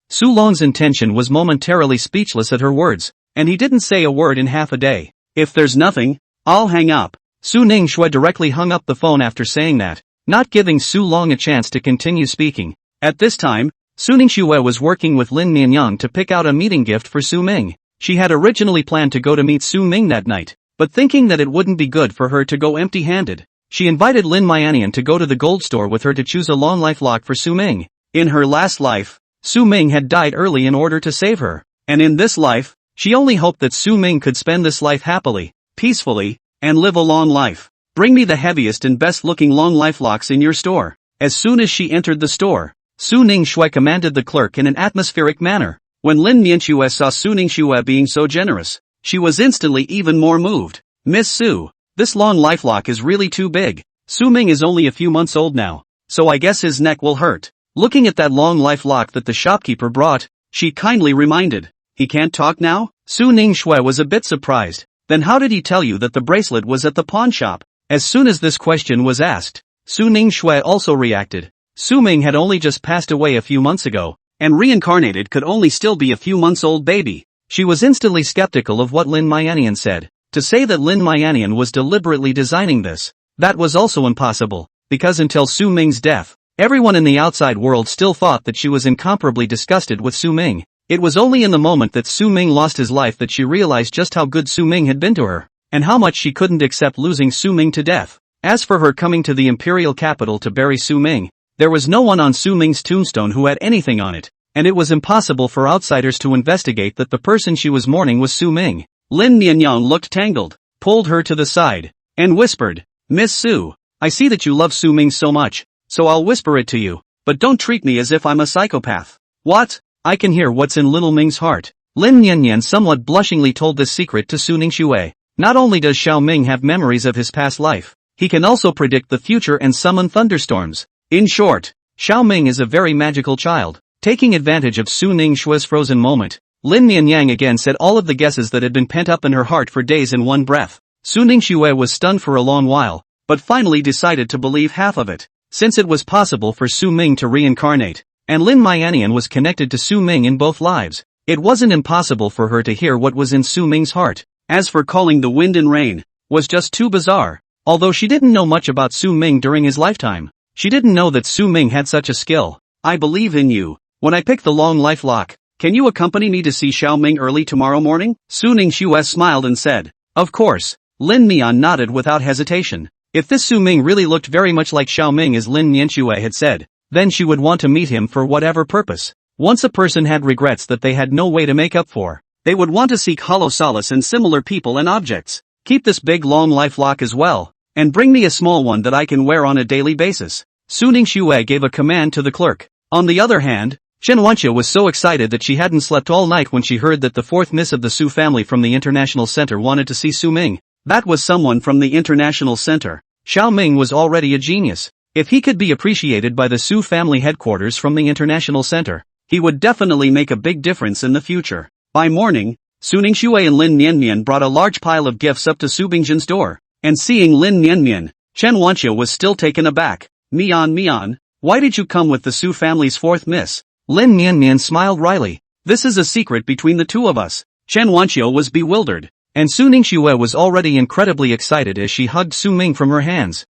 Su Long's intention was momentarily speechless at her words, and he didn't say a word in half a day. If there's nothing, I'll hang up. Su Ningxue directly hung up the phone after saying that, not giving Su Long a chance to continue speaking. At this time, Su Ningxue was working with Lin Mianyang to pick out a meeting gift for Su Ming. She had originally planned to go to meet Su Ming that night, but thinking that it wouldn't be good for her to go empty-handed, she invited Lin Mianyang to go to the gold store with her to choose a long life lock for Su Ming. In her last life, Su Ming had died early in order to save her, and in this life, she only hoped that Su Ming could spend this life happily, peacefully, and live a long life. Bring me the heaviest and best-looking long life locks in your store. As soon as she entered the store, Su Ningxue commanded the clerk in an atmospheric manner. When Lin Mianxue saw Su Ningxue being so generous, she was instantly even more moved. Miss Su, this long life lock is really too big. Su Ming is only a few months old now, so I guess his neck will hurt. Looking at that long life lock that the shopkeeper brought, she kindly reminded. He can't talk now? Su Ningxue was a bit surprised. Then how did he tell you that the bracelet was at the pawn shop? As soon as this question was asked, Su Ningxue also reacted. Su Ming had only just passed away a few months ago, and reincarnated could only still be a few months old baby. She was instantly skeptical of what Lin Mianyang said. To say that Lin Mianyang was deliberately designing this, that was also impossible, because until Su Ming's death, everyone in the outside world still thought that she was incomparably disgusted with Su Ming. It was only in the moment that Su Ming lost his life that she realized just how good Su Ming had been to her, and how much she couldn't accept losing Su Ming to death. As for her coming to the imperial capital to bury Su Ming, there was no one on Su Ming's tombstone who had anything on it, and it was impossible for outsiders to investigate that the person she was mourning was Su Ming. Lin Mianyang looked tangled, pulled her to the side, and whispered, Miss Su, I see that you love Su Ming so much, so I'll whisper it to you, but don't treat me as if I'm a psychopath. What? I can hear what's in little Ming's heart. Lin Mianyang somewhat blushingly told this secret to Su Ningxue. Not only does Xiao Ming have memories of his past life, he can also predict the future and summon thunderstorms. In short, Xiao Ming is a very magical child. Taking advantage of Su Ningxue's frozen moment, Lin Mianyang again said all of the guesses that had been pent up in her heart for days in one breath. Su Ningxue was stunned for a long while, but finally decided to believe half of it. Since it was possible for Su Ming to reincarnate, and Lin Mianyang was connected to Su Ming in both lives, it wasn't impossible for her to hear what was in Su Ming's heart. As for calling the wind and rain, was just too bizarre. Although she didn't know much about Su Ming during his lifetime, she didn't know that Su Ming had such a skill. I believe in you. When I pick the long life lock, can you accompany me to see Xiao Ming early tomorrow morning? Su Ningxue smiled and said, of course. Lin Mian nodded without hesitation. If this Su Ming really looked very much like Xiao Ming as Lin Mianxue had said, then she would want to meet him for whatever purpose. Once a person had regrets that they had no way to make up for, they would want to seek hollow solace in similar people and objects. Keep this big long life lock as well, and bring me a small one that I can wear on a daily basis. Su Ningxue gave a command to the clerk. On the other hand, Chen Wanxia was so excited that she hadn't slept all night when she heard that the fourth miss of the Su family from the International Center wanted to see Su Ming. That was someone from the International Center. Xiao Ming was already a genius. If he could be appreciated by the Su family headquarters from the International Center, he would definitely make a big difference in the future. By morning, Su Ningxue and Lin Mianmian brought a large pile of gifts up to Su Bingzhen's door, and seeing Lin Mianmian, Chen Wanqiu was still taken aback. Mian, why did you come with the Su family's fourth miss? Lin Mianmian smiled wryly. This is a secret between the two of us. Chen Wanqiu was bewildered, and Su Ningxue was already incredibly excited as she hugged Su Ming from her hands.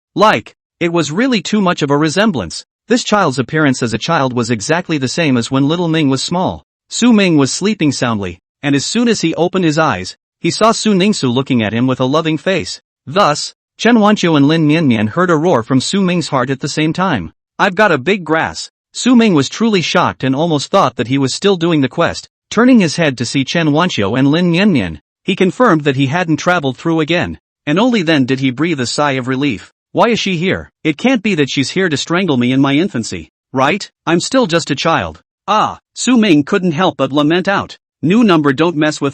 It was really too much of a resemblance. This child's appearance as a child was exactly the same as when little Ming was small. Su Ming was sleeping soundly, and as soon as he opened his eyes, he saw Su Ningxu looking at him with a loving face. Thus, Chen Wanqiu and Lin Mianmian heard a roar from Su Ming's heart at the same time. I've got a big grass. Su Ming was truly shocked and almost thought that he was still doing the quest. Turning his head to see Chen Wanqiu and Lin Mianmian, he confirmed that he hadn't traveled through again, and only then did he breathe a sigh of relief. Why is she here? It can't be that she's here to strangle me in my infancy, right? I'm still just a child. Su Ming couldn't help but lament out. New number, don't mess with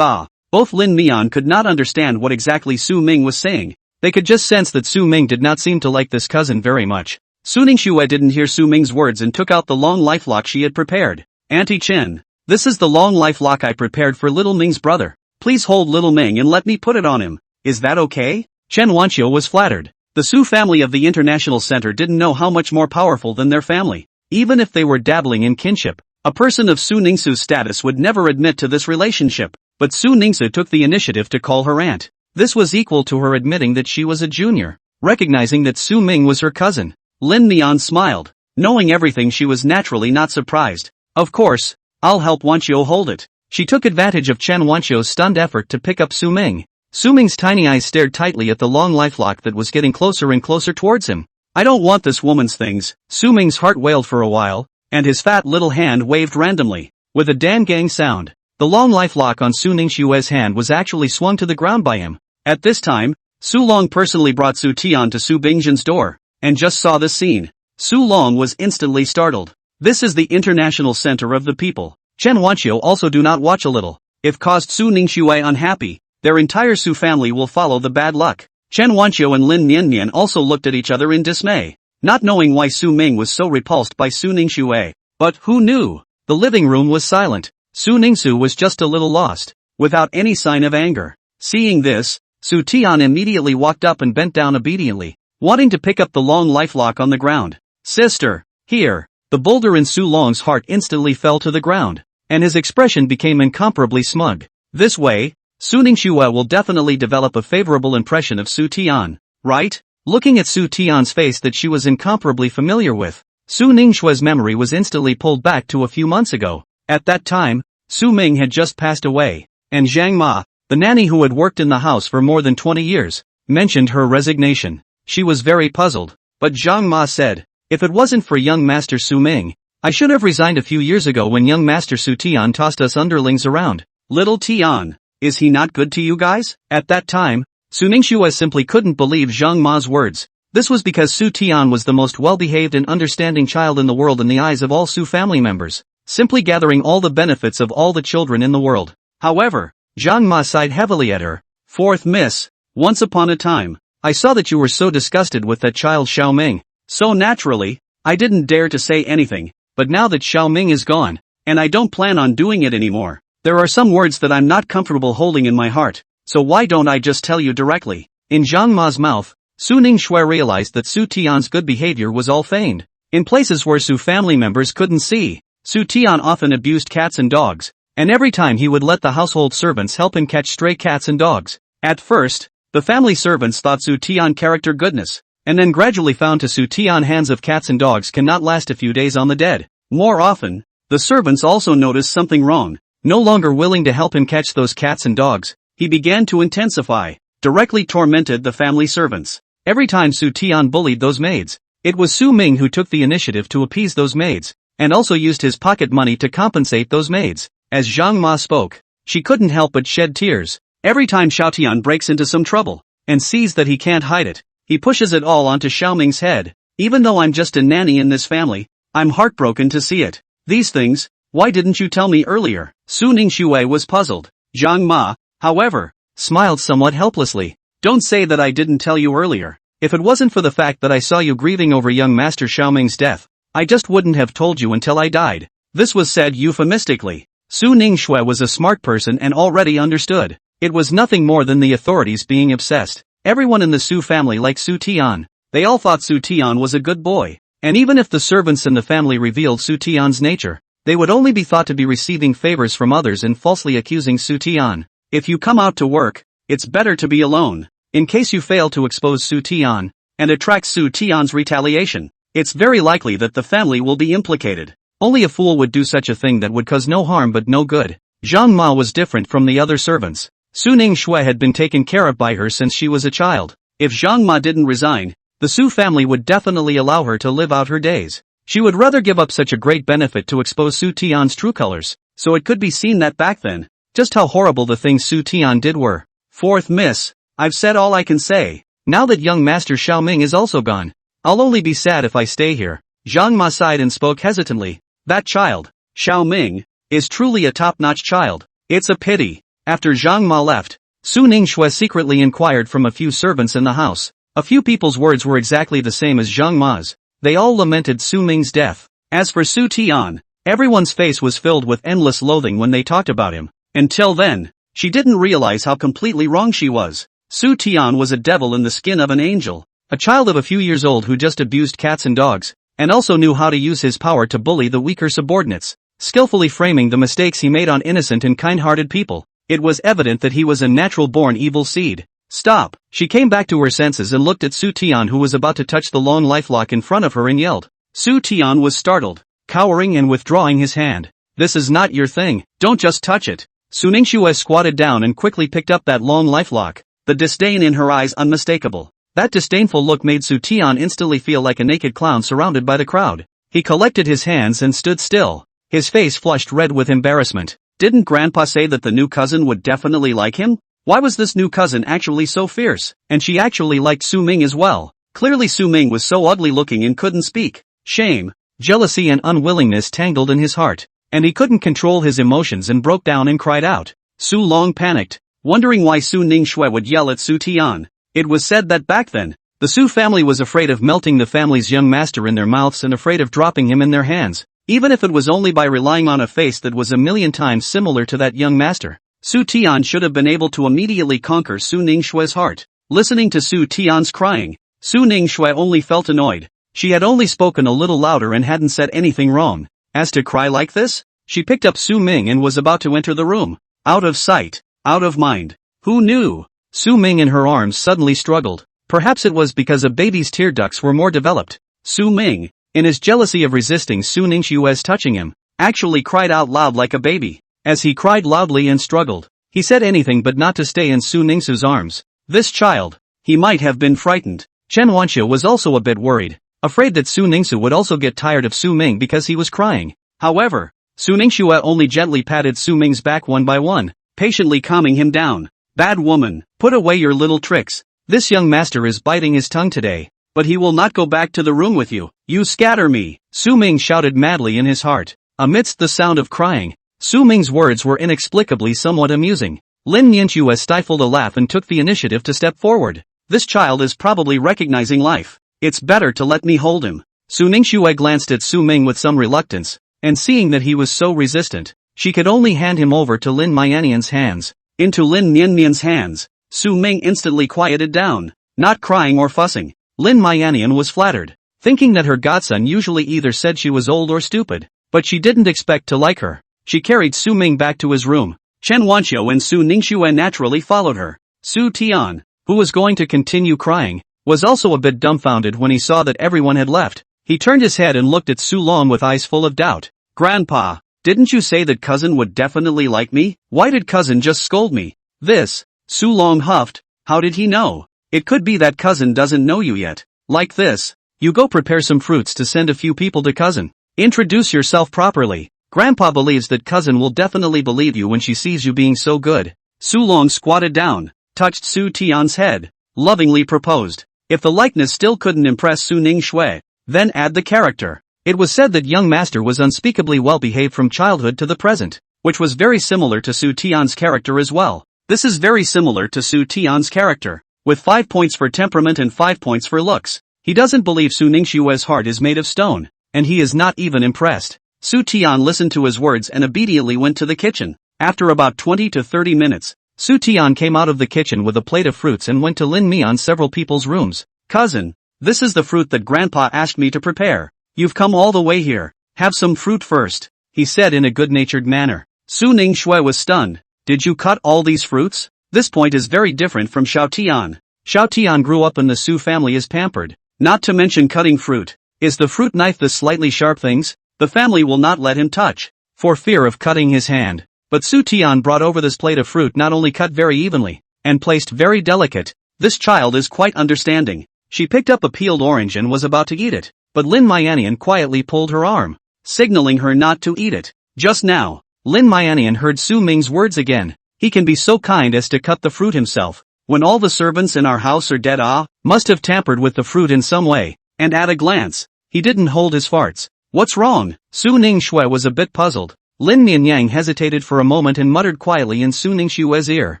Both Lin Mian could not understand what exactly Su Ming was saying. They could just sense that Su Ming did not seem to like this cousin very much. Su Ningxue didn't hear Su Ming's words and took out the long lifelock she had prepared. Auntie Chen, this is the long lifelock I prepared for little Ming's brother. Please hold little Ming and let me put it on him. Is that okay? Chen Wanqiu was flattered. The Su family of the International Center didn't know how much more powerful than their family. Even if they were dabbling in kinship, a person of Su Ningxu's status would never admit to this relationship. But Su Ningxu took the initiative to call her aunt. This was equal to her admitting that she was a junior. Recognizing that Su Ming was her cousin, Lin Mian smiled. Knowing everything, she was naturally not surprised. Of course, I'll help Wanqiu hold it. She took advantage of Chen Wanqiu's stunned effort to pick up Su Ming. Su Ming's tiny eyes stared tightly at the long lifelock that was getting closer and closer towards him. I don't want this woman's things. Su Ming's heart wailed for a while, and his fat little hand waved randomly. With a dan gang sound, the long lifelock on Su Ningxue's hand was actually swung to the ground by him. At this time, Su Long personally brought Su Tian to Su Bingzhen's door, and just saw this scene. Su Long was instantly startled. This is the International Center of the people. Chen Wanqiu also do not watch a little. If caused Su Ningxue unhappy, their entire Su family will follow the bad luck. Chen Wanqiu and Lin Mianmian also looked at each other in dismay, not knowing why Su Ming was so repulsed by Su Ningxue. But who knew? The living room was silent. Su Ningxu was just a little lost, without any sign of anger. Seeing this, Su Tian immediately walked up and bent down obediently, wanting to pick up the long lifelock on the ground. Sister, here. The boulder in Su Long's heart instantly fell to the ground, and his expression became incomparably smug. This way, Su Ningxue will definitely develop a favorable impression of Su Tian, right? Looking at Su Tian's face that she was incomparably familiar with, Su Ningxue's memory was instantly pulled back to a few months ago. At that time, Su Ming had just passed away, and Zhang Ma, the nanny who had worked in the house for more than 20 years, mentioned her resignation. She was very puzzled, but Zhang Ma said, if it wasn't for young Master Su Ming, I should have resigned a few years ago when young Master Su Tian tossed us underlings around. Little Tian, is he not good to you guys? At that time, Su Ningxue simply couldn't believe Zhang Ma's words. This was because Su Tian was the most well-behaved and understanding child in the world in the eyes of all Su family members, simply gathering all the benefits of all the children in the world. However, Zhang Ma sighed heavily at her. Fourth miss, once upon a time, I saw that you were so disgusted with that child Xiao Ming. So naturally, I didn't dare to say anything, but now that Xiao Ming is gone, and I don't plan on doing it anymore, there are some words that I'm not comfortable holding in my heart, so why don't I just tell you directly? In Zhang Ma's mouth, Su Ningxue realized that Su Tian's good behavior was all feigned. In places where Su family members couldn't see, Su Tian often abused cats and dogs, and every time he would let the household servants help him catch stray cats and dogs. At first, the family servants thought Su Tian character goodness, and then gradually found to Su Tian hands of cats and dogs cannot last a few days on the dead. More often, the servants also noticed something wrong. No longer willing to help him catch those cats and dogs, he began to intensify, directly tormented the family servants. Every time Su Tian bullied those maids, it was Su Ming who took the initiative to appease those maids, and also used his pocket money to compensate those maids. As Zhang Ma spoke, she couldn't help but shed tears. Every time Xiao Tian breaks into some trouble, and sees that he can't hide it, he pushes it all onto Xiao Ming's head. Even though I'm just a nanny in this family, I'm heartbroken to see it. These things, why didn't you tell me earlier? Su Ningxue was puzzled. Zhang Ma, however, smiled somewhat helplessly. Don't say that I didn't tell you earlier. If it wasn't for the fact that I saw you grieving over young Master Xiaoming's death, I just wouldn't have told you until I died." This was said euphemistically. Su Ningxue was a smart person and already understood. It was nothing more than the authorities being obsessed. Everyone in the Su family liked Su Tian. They all thought Su Tian was a good boy. And even if the servants in the family revealed Su Tian's nature, they would only be thought to be receiving favors from others and falsely accusing Su Tian. If you come out to work, it's better to be alone. In case you fail to expose Su Tian, and attract Su Tian's retaliation, it's very likely that the family will be implicated. Only a fool would do such a thing that would cause no harm but no good. Zhang Ma was different from the other servants. Su Ningxue had been taken care of by her since she was a child. If Zhang Ma didn't resign, the Su family would definitely allow her to live out her days. She would rather give up such a great benefit to expose Su Tian's true colors, so it could be seen that back then, just how horrible the things Su Tian did were. Fourth miss, I've said all I can say. Now that young Master Xiaoming is also gone, I'll only be sad if I stay here. Zhang Ma sighed and spoke hesitantly. That child, Xiaoming, is truly a top-notch child. It's a pity. After Zhang Ma left, Su Ningxue secretly inquired from a few servants in the house. A few people's words were exactly the same as Zhang Ma's. They all lamented Su Ming's death. As for Su Tian, everyone's face was filled with endless loathing when they talked about him. Until then, she didn't realize how completely wrong she was. Su Tian was a devil in the skin of an angel. A child of a few years old who just abused cats and dogs, and also knew how to use his power to bully the weaker subordinates, skillfully framing the mistakes he made on innocent and kind-hearted people. It was evident that he was a natural-born evil seed. Stop! She came back to her senses and looked at Su Tian, who was about to touch the long lifelock in front of her, and yelled. Su Tian was startled, cowering and withdrawing his hand. This is not your thing, don't just touch it. Su Ningxue squatted down and quickly picked up that long lifelock, the disdain in her eyes unmistakable. That disdainful look made Su Tian instantly feel like a naked clown surrounded by the crowd. He collected his hands and stood still, his face flushed red with embarrassment. Didn't Grandpa say that the new cousin would definitely like him? Why was this new cousin actually so fierce? And she actually liked Su Ming as well. Clearly Su Ming was so ugly looking and couldn't speak. Shame, jealousy and unwillingness tangled in his heart, and he couldn't control his emotions and broke down and cried out. Su Long panicked, wondering why Su Ningxue would yell at Su Tian. It was said that back then, the Su family was afraid of melting the family's young master in their mouths and afraid of dropping him in their hands, even if it was only by relying on a face that was a million times similar to that young master. Su Tian should have been able to immediately conquer Su Ningxue's heart. Listening to Su Tian's crying, Su Ningxue only felt annoyed. She had only spoken a little louder and hadn't said anything wrong. As to cry like this? She picked up Su Ming and was about to enter the room. Out of sight, out of mind. Who knew? Su Ming in her arms suddenly struggled. Perhaps it was because a baby's tear ducts were more developed. Su Ming, in his jealousy of resisting Su Ningxue's touching him, actually cried out loud like a baby. As he cried loudly and struggled, he said anything but not to stay in Su Ningxue's arms. This child, he might have been frightened. Chen Wanxiu was also a bit worried, afraid that Su Ningxue would also get tired of Su Ming because he was crying. However, Su Ningxue only gently patted Su Ming's back one by one, patiently calming him down. Bad woman, put away your little tricks. This young master is biting his tongue today, but he will not go back to the room with you. You scatter me, Su Ming shouted madly in his heart. Amidst the sound of crying, Su Ming's words were inexplicably somewhat amusing. Lin Nianxue stifled a laugh and took the initiative to step forward. This child is probably recognizing life. It's better to let me hold him. Su Ningxue glanced at Su Ming with some reluctance, and seeing that he was so resistant, she could only hand him over to Lin Mianian's hands. Into Lin Miannian's hands, Su Ming instantly quieted down, not crying or fussing. Lin Mianian was flattered, thinking that her godson usually either said she was old or stupid, but she didn't expect to like her. She carried Su Ming back to his room. Chen Wanxiu and Su Ningxue naturally followed her. Su Tian, who was going to continue crying, was also a bit dumbfounded when he saw that everyone had left. He turned his head and looked at Su Long with eyes full of doubt. Grandpa, didn't you say that cousin would definitely like me? Why did cousin just scold me? This, Su Long huffed. How did he know? It could be that cousin doesn't know you yet. Like this, you go prepare some fruits to send a few people to cousin. Introduce yourself properly. Grandpa believes that cousin will definitely believe you when she sees you being so good. Su Long squatted down, touched Su Tian's head, lovingly proposed. If the likeness still couldn't impress Su Ningxue, then add the character. It was said that young master was unspeakably well behaved from childhood to the present, which was very similar to Su Tian's character as well. This is very similar to Su Tian's character. with 5 points for temperament and 5 points for looks. He doesn't believe Su Ningshue's heart is made of stone, and he is not even impressed. Su Tian listened to his words and obediently went to the kitchen. After about 20 to 30 minutes, Su Tian came out of the kitchen with a plate of fruits and went to Lin Mian's several people's rooms. Cousin, this is the fruit that Grandpa asked me to prepare. You've come all the way here. Have some fruit first, he said in a good-natured manner. Su Ningxue was stunned. Did you cut all these fruits? This point is very different from Xiao Tian. Xiao Tian grew up in the Su family as pampered. Not to mention cutting fruit. Is the fruit knife the slightly sharp things? The family will not let him touch, for fear of cutting his hand. But Su Tian brought over this plate of fruit not only cut very evenly, and placed very delicate. This child is quite understanding. She picked up a peeled orange and was about to eat it, but Lin Mianian quietly pulled her arm, signaling her not to eat it. Just now, Lin Mianian heard Su Ming's words again. He can be so kind as to cut the fruit himself. When all the servants in our house are dead, must have tampered with the fruit in some way. And at a glance, he didn't hold his farts. What's wrong? Su Ningxue was a bit puzzled. Lin Mianyang hesitated for a moment and muttered quietly in Su Ningxue's ear,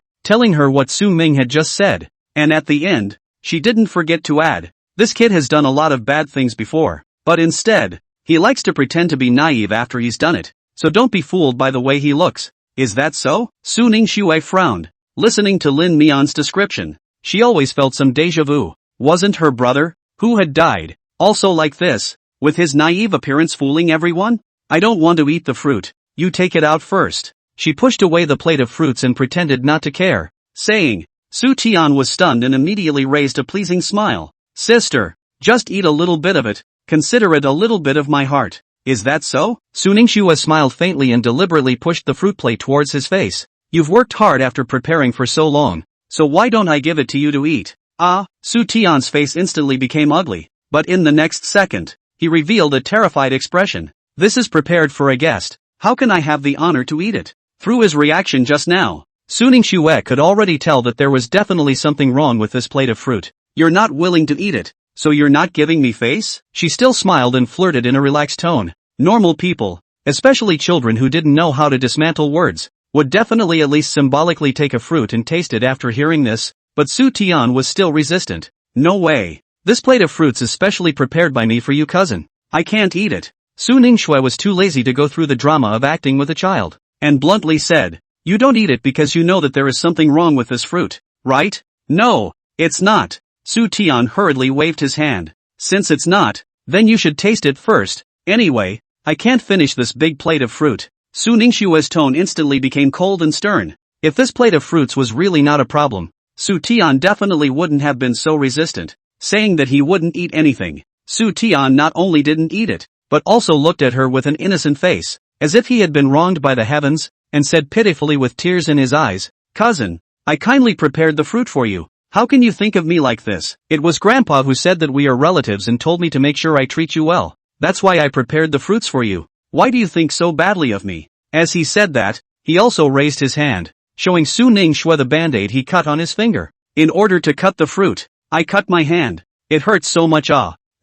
telling her what Su Ming had just said. And at the end, she didn't forget to add, this kid has done a lot of bad things before, but instead, he likes to pretend to be naive after he's done it, so don't be fooled by the way he looks. Is that so? Su Ningxue frowned, listening to Lin Mian's description. She always felt some deja vu. Wasn't her brother, who had died, also like this, with his naive appearance fooling everyone? I don't want to eat the fruit. You take it out first. She pushed away the plate of fruits and pretended not to care, saying. Su Tian was stunned and immediately raised a pleasing smile. Sister, just eat a little bit of it. Consider it a little bit of my heart. Is that so? Su Ningxue smiled faintly and deliberately pushed the fruit plate towards his face. You've worked hard after preparing for so long, so why don't I give it to you to eat? Su Tian's face instantly became ugly, but in the next second, he revealed a terrified expression. This is prepared for a guest. How can I have the honor to eat it? Through his reaction just now, Su Ningxue could already tell that there was definitely something wrong with this plate of fruit. You're not willing to eat it, so you're not giving me face? She still smiled and flirted in a relaxed tone. Normal people, especially children who didn't know how to dismantle words, would definitely at least symbolically take a fruit and taste it after hearing this, but Su Tian was still resistant. No way. This plate of fruits is specially prepared by me for you, cousin. I can't eat it. Su Ningxue was too lazy to go through the drama of acting with a child, and bluntly said, you don't eat it because you know that there is something wrong with this fruit, right? No, it's not. Su Tian hurriedly waved his hand. Since it's not, then you should taste it first. Anyway, I can't finish this big plate of fruit. Su Ningxue's tone instantly became cold and stern. If this plate of fruits was really not a problem, Su Tian definitely wouldn't have been so resistant, saying that he wouldn't eat anything. Su Tian not only didn't eat it, but also looked at her with an innocent face, as if he had been wronged by the heavens, and said pitifully with tears in his eyes, Cousin, I kindly prepared the fruit for you. How can you think of me like this? It was Grandpa who said that we are relatives and told me to make sure I treat you well. That's why I prepared the fruits for you. Why do you think so badly of me? As he said that, he also raised his hand, showing Su Ningxue the band-aid he cut on his finger. In order to cut the fruit, I cut my hand. It hurts so much.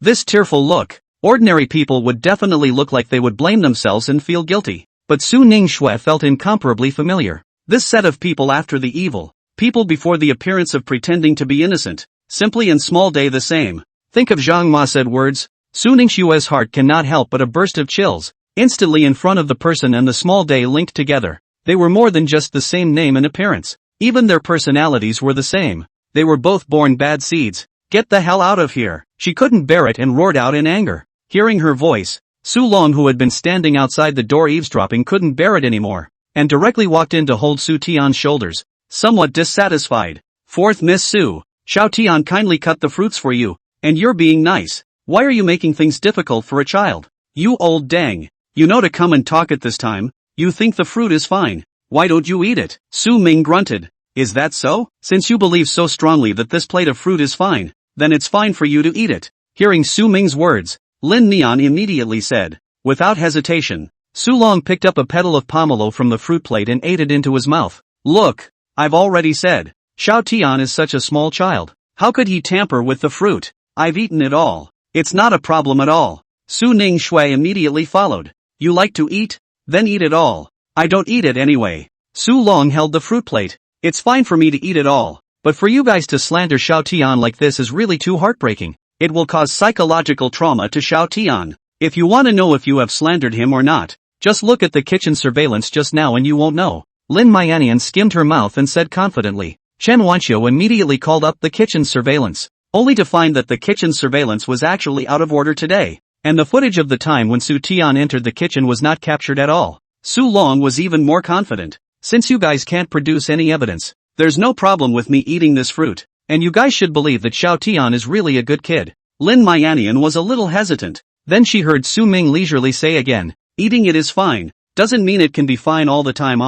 This tearful look. Ordinary people would definitely look like they would blame themselves and feel guilty. But Su Ningxue felt incomparably familiar. This set of people after the evil, people before the appearance of pretending to be innocent, simply and small day the same. Think of Zhang Ma said words. Su Ningxue's heart cannot help but a burst of chills. Instantly in front of the person and the small day linked together. They were more than just the same name and appearance. Even their personalities were the same. They were both born bad seeds. Get the hell out of here. She couldn't bear it and roared out in anger. Hearing her voice, Su Long, who had been standing outside the door eavesdropping, couldn't bear it anymore, and directly walked in to hold Su Tian's shoulders, somewhat dissatisfied. Fourth Miss Su, Xiao Tian kindly cut the fruits for you, and you're being nice. Why are you making things difficult for a child? You old dang. You know to come and talk at this time. You think the fruit is fine. Why don't you eat it? Su Ming grunted. Is that so? Since you believe so strongly that this plate of fruit is fine, then it's fine for you to eat it. Hearing Su Ming's words, Lin Mian immediately said, without hesitation. Su Long picked up a petal of pomelo from the fruit plate and ate it into his mouth. Look, I've already said, Xiao Tian is such a small child. How could he tamper with the fruit? I've eaten it all. It's not a problem at all. Su Ningxue immediately followed. You like to eat? Then eat it all. I don't eat it anyway. Su Long held the fruit plate. It's fine for me to eat it all. But for you guys to slander Xiao Tian like this is really too heartbreaking. It will cause psychological trauma to Xiao Tian. If you want to know if you have slandered him or not, just look at the kitchen surveillance just now and you won't know. Lin Mianian skimmed her mouth and said confidently. Chen Wanqiu immediately called up the kitchen surveillance, only to find that the kitchen surveillance was actually out of order today, and the footage of the time when Su Tian entered the kitchen was not captured at all. Su Long was even more confident. Since you guys can't produce any evidence, there's no problem with me eating this fruit, and you guys should believe that Xiao Tian is really a good kid. Lin Mianian was a little hesitant. Then she heard Su Ming leisurely say again, eating it is fine, doesn't mean it can be fine all the time.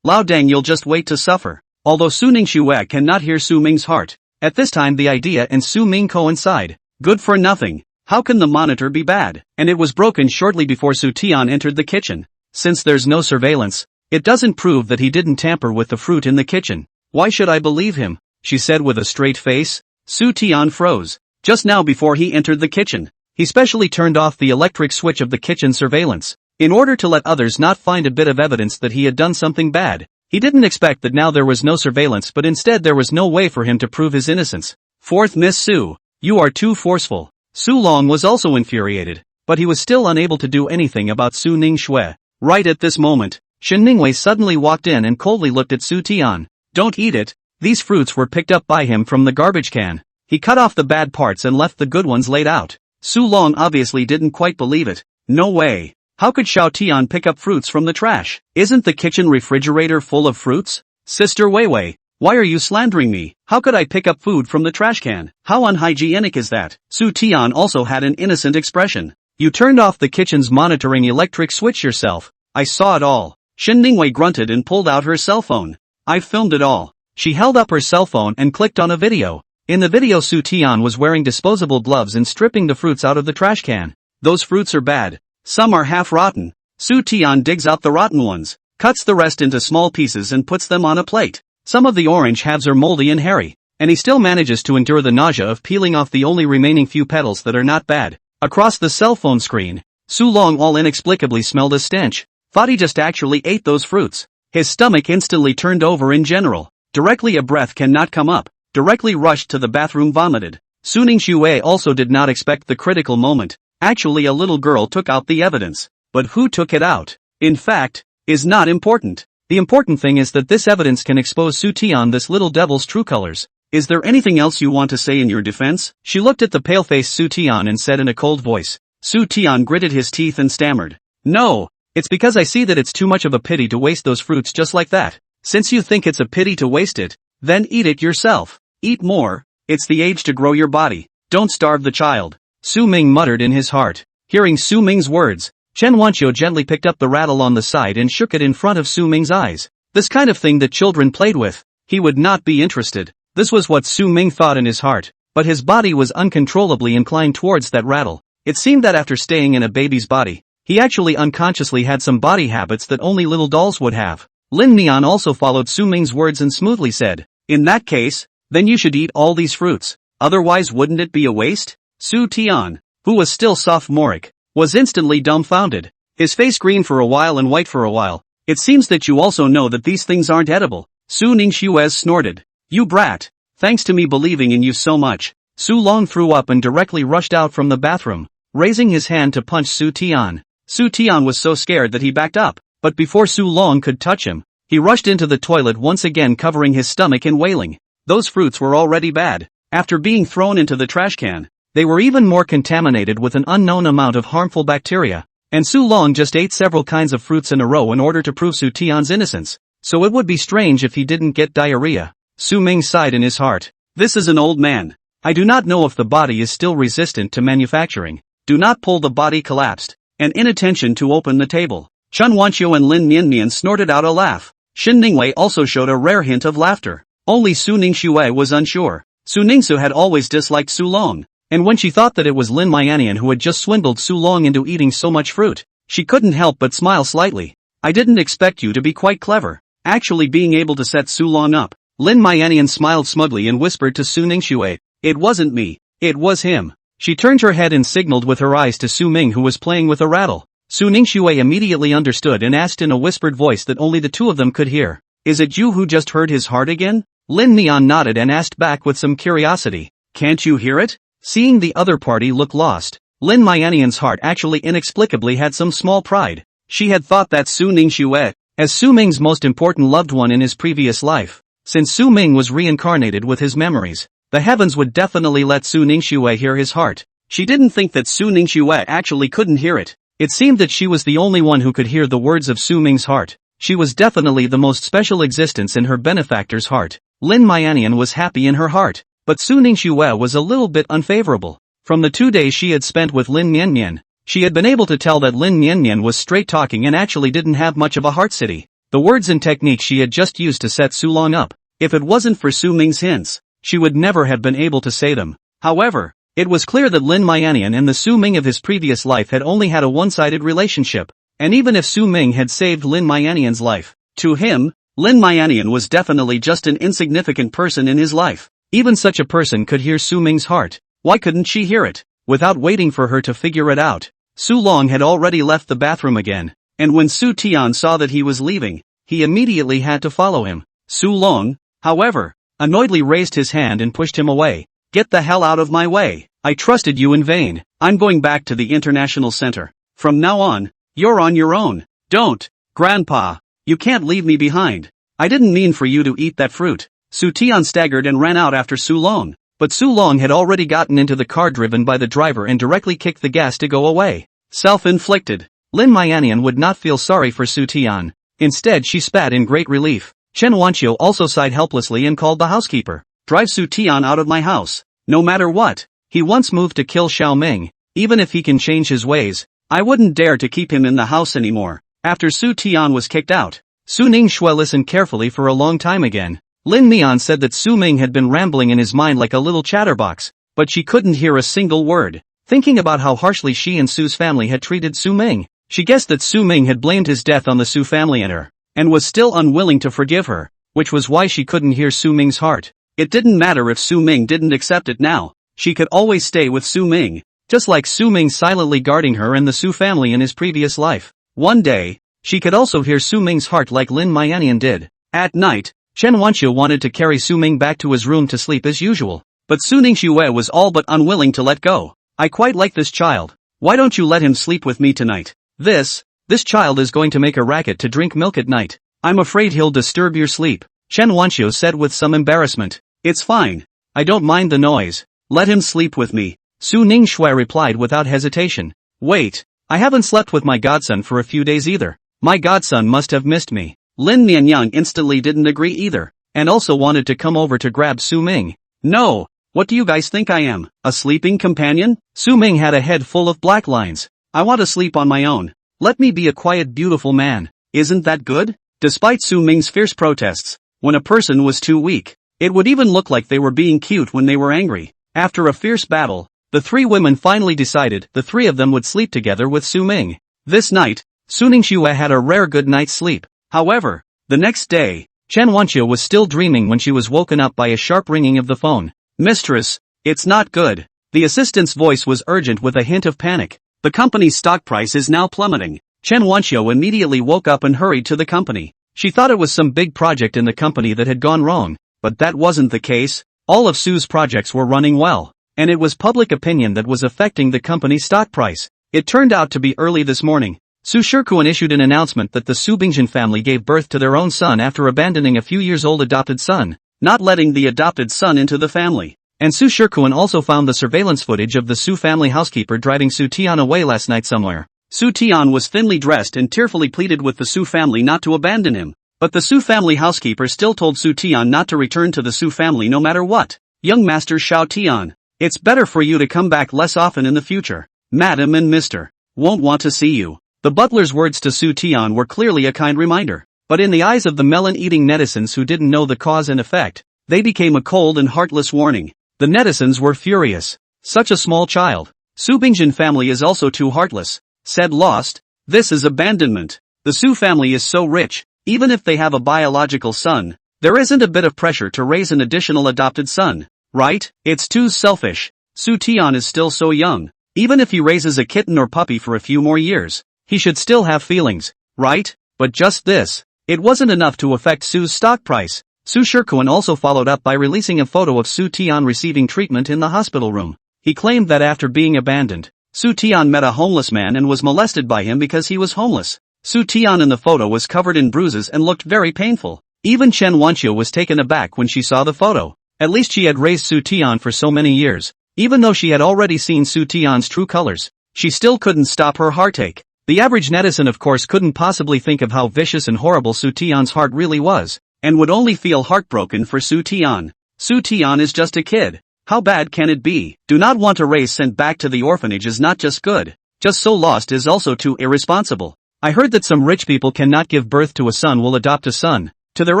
Lao Dang, you'll just wait to suffer. Although Su Ningxue cannot hear Su Ming's heart, at this time the idea and Su Ming coincide. Good for nothing. How can the monitor be bad? And it was broken shortly before Su Tian entered the kitchen. Since there's no surveillance, it doesn't prove that he didn't tamper with the fruit in the kitchen. Why should I believe him? She said with a straight face. Su Tian froze. Just now before he entered the kitchen, he specially turned off the electric switch of the kitchen surveillance, in order to let others not find a bit of evidence that he had done something bad. He didn't expect that now there was no surveillance, but instead there was no way for him to prove his innocence. Fourth, Miss Su, you are too forceful. Su Long was also infuriated, but he was still unable to do anything about Su Ningxue. Right at this moment, Shen Ningwei suddenly walked in and coldly looked at Su Tian. Don't eat it. These fruits were picked up by him from the garbage can. He cut off the bad parts and left the good ones laid out. Su Long obviously didn't quite believe it. No way. How could Xiao Tian pick up fruits from the trash? Isn't the kitchen refrigerator full of fruits? Sister Weiwei, why are you slandering me? How could I pick up food from the trash can? How unhygienic is that? Su Tian also had an innocent expression. You turned off the kitchen's monitoring electric switch yourself. I saw it all. Shen Ningwei grunted and pulled out her cell phone. I filmed it all. She held up her cell phone and clicked on a video. In the video, Su Tian was wearing disposable gloves and stripping the fruits out of the trash can. Those fruits are bad. Some are half rotten. Su Tian digs out the rotten ones, cuts the rest into small pieces and puts them on a plate. Some of the orange halves are moldy and hairy, and he still manages to endure the nausea of peeling off the only remaining few petals that are not bad. Across the cell phone screen, Su Long all inexplicably smelled a stench. Thought he just actually ate those fruits. His stomach instantly turned over in general. Directly a breath cannot come up. Directly rushed to the bathroom, vomited. Su Ningxue also did not expect the critical moment. Actually, a little girl took out the evidence. But who took it out, in fact, is not important. The important thing is that this evidence can expose Su Tian, this little devil's true colors. Is there anything else you want to say in your defense? She looked at the pale-faced Su Tian and said in a cold voice. Su Tian gritted his teeth and stammered. No, it's because I see that it's too much of a pity to waste those fruits just like that. Since you think it's a pity to waste it, then eat it yourself. Eat more. It's the age to grow your body. Don't starve the child. Su Ming muttered in his heart. Hearing Su Ming's words, Chen Wanqiu gently picked up the rattle on the side and shook it in front of Su Ming's eyes. This kind of thing that children played with, he would not be interested. This was what Su Ming thought in his heart, but his body was uncontrollably inclined towards that rattle. It seemed that after staying in a baby's body, he actually unconsciously had some body habits that only little dolls would have. Lin Nian also followed Su Ming's words and smoothly said, in that case, then you should eat all these fruits, otherwise wouldn't it be a waste? Su Tian, who was still sophomoric, was instantly dumbfounded. His face green for a while and white for a while. It seems that you also know that these things aren't edible. Su Ningxue snorted. You brat. Thanks to me believing in you so much. Su Long threw up and directly rushed out from the bathroom, raising his hand to punch Su Tian. Su Tian was so scared that he backed up, but before Su Long could touch him, he rushed into the toilet once again, covering his stomach and wailing. Those fruits were already bad. After being thrown into the trash can, they were even more contaminated with an unknown amount of harmful bacteria, and Su Long just ate several kinds of fruits in a row in order to prove Su Tian's innocence, so it would be strange if he didn't get diarrhea. Su Ming sighed in his heart. This is an old man. I do not know if the body is still resistant to manufacturing. Do not pull, the body collapsed, and inattention to open the table. Chen Wanqiu and Lin Niannian snorted out a laugh. Shen Ningwei also showed a rare hint of laughter. Only Su Ningxue was unsure. Su Ningsu had always disliked Su Long, and when she thought that it was Lin Mianian who had just swindled Su Long into eating so much fruit, she couldn't help but smile slightly. I didn't expect you to be quite clever, actually being able to set Su Long up. Lin Mianian smiled smugly and whispered to Su Ningxue, it wasn't me, it was him. She turned her head and signaled with her eyes to Su Ming, who was playing with a rattle. Su Ningxue immediately understood and asked in a whispered voice that only the two of them could hear, is it you who just heard his heart again? Lin Mian nodded and asked back with some curiosity. Can't you hear it? Seeing the other party look lost, Lin Mianian's heart actually inexplicably had some small pride. She had thought that Su Ningxue, as Su Ming's most important loved one in his previous life, since Su Ming was reincarnated with his memories, the heavens would definitely let Su Ningxue hear his heart. She didn't think that Su Ningxue actually couldn't hear it. It seemed that she was the only one who could hear the words of Su Ming's heart. She was definitely the most special existence in her benefactor's heart. Lin Mianian was happy in her heart, but Su Ningxue was a little bit unfavorable. From the 2 days she had spent with Lin Mianmian, she had been able to tell that Lin Mianmian was straight talking and actually didn't have much of a heart city. The words and techniques she had just used to set Su Long up. If it wasn't for Su Ming's hints, she would never have been able to say them. However, it was clear that Lin Mianian and the Su Ming of his previous life had only had a one-sided relationship, and even if Su Ming had saved Lin Mianian's life, to him, Lin Mianian was definitely just an insignificant person in his life. Even such a person could hear Su Ming's heart. Why couldn't she hear it? Without waiting for her to figure it out, Su Long had already left the bathroom again, and when Su Tian saw that he was leaving, he immediately had to follow him. Su Long, however, annoyedly raised his hand and pushed him away. Get the hell out of my way. I trusted you in vain. I'm going back to the International Center. From now on, you're on your own. Don't, Grandpa. You can't leave me behind. I didn't mean for you to eat that fruit. Su Tian staggered and ran out after Su Long, but Su Long had already gotten into the car driven by the driver and directly kicked the gas to go away. Self-inflicted. Lin Mianian would not feel sorry for Su Tian. Instead she spat in great relief. Chen Wanqiu also sighed helplessly and called the housekeeper. Drive Su Tian out of my house. No matter what. He once moved to kill Xiao Ming. Even if he can change his ways, I wouldn't dare to keep him in the house anymore. After Su Tian was kicked out, Su Ningxue listened carefully for a long time again. Lin Mian said that Su Ming had been rambling in his mind like a little chatterbox, but she couldn't hear a single word. Thinking about how harshly she and Su's family had treated Su Ming, she guessed that Su Ming had blamed his death on the Su family and her, and was still unwilling to forgive her, which was why she couldn't hear Su Ming's heart. It didn't matter if Su Ming didn't accept it now, she could always stay with Su Ming, just like Su Ming silently guarding her and the Su family in his previous life. One day, she could also hear Su Ming's heart like Lin Mianian did. At night, Chen Wanqiu wanted to carry Su Ming back to his room to sleep as usual, but Su Ningxue was all but unwilling to let go. I quite like this child. Why don't you let him sleep with me tonight? This child is going to make a racket to drink milk at night. I'm afraid he'll disturb your sleep, Chen Wanqiu said with some embarrassment. It's fine. I don't mind the noise. Let him sleep with me, Su Ningxue replied without hesitation. Wait, I haven't slept with my godson for a few days either. My godson must have missed me. Lin Mianyang instantly didn't agree either, and also wanted to come over to grab Su Ming. No, what do you guys think I am, a sleeping companion? Su Ming had a head full of black lines. I want to sleep on my own. Let me be a quiet beautiful man. Isn't that good? Despite Su Ming's fierce protests, when a person was too weak, it would even look like they were being cute when they were angry. After a fierce battle, the three women finally decided the three of them would sleep together with Su Ming. This night, Su Ningxue had a rare good night's sleep. However, the next day, Chen Wanqiu was still dreaming when she was woken up by a sharp ringing of the phone. Mistress, it's not good. The assistant's voice was urgent with a hint of panic. The company's stock price is now plummeting. Chen Wanqiu immediately woke up and hurried to the company. She thought it was some big project in the company that had gone wrong, but that wasn't the case. All of Su's projects were running well, and it was public opinion that was affecting the company's stock price. It turned out to be early this morning. Su Shikuan issued an announcement that the Su Bingjin family gave birth to their own son after abandoning a few years old adopted son, not letting the adopted son into the family. And Su Shikuan also found the surveillance footage of the Su family housekeeper driving Su Tian away last night somewhere. Su Tian was thinly dressed and tearfully pleaded with the Su family not to abandon him, but the Su family housekeeper still told Su Tian not to return to the Su family no matter what. Young Master Xiao Tian, it's better for you to come back less often in the future. Madam and Mr. won't want to see you. The butler's words to Su Tian were clearly a kind reminder, but in the eyes of the melon-eating netizens who didn't know the cause and effect, they became a cold and heartless warning. The netizens were furious. Such a small child. Su Bingjin family is also too heartless, said Lost. This is abandonment. The Su family is so rich, even if they have a biological son, there isn't a bit of pressure to raise an additional adopted son, right? It's too selfish. Su Tian is still so young. Even if he raises a kitten or puppy for a few more years, he should still have feelings, right? But just this, it wasn't enough to affect Su's stock price. Su Shirkuan also followed up by releasing a photo of Su Tian receiving treatment in the hospital room. He claimed that after being abandoned, Su Tian met a homeless man and was molested by him because he was homeless. Su Tian in the photo was covered in bruises and looked very painful. Even Chen Wanqiu was taken aback when she saw the photo. At least she had raised Su Tian for so many years. Even though she had already seen Su Tian's true colors, she still couldn't stop her heartache. The average netizen of course couldn't possibly think of how vicious and horrible Su Tian's heart really was, and would only feel heartbroken for Su Tian. Su Tian is just a kid. How bad can it be? Do not want a race sent back to the orphanage is not just good. Just so lost is also too irresponsible. I heard that some rich people cannot give birth to a son will adopt a son, to their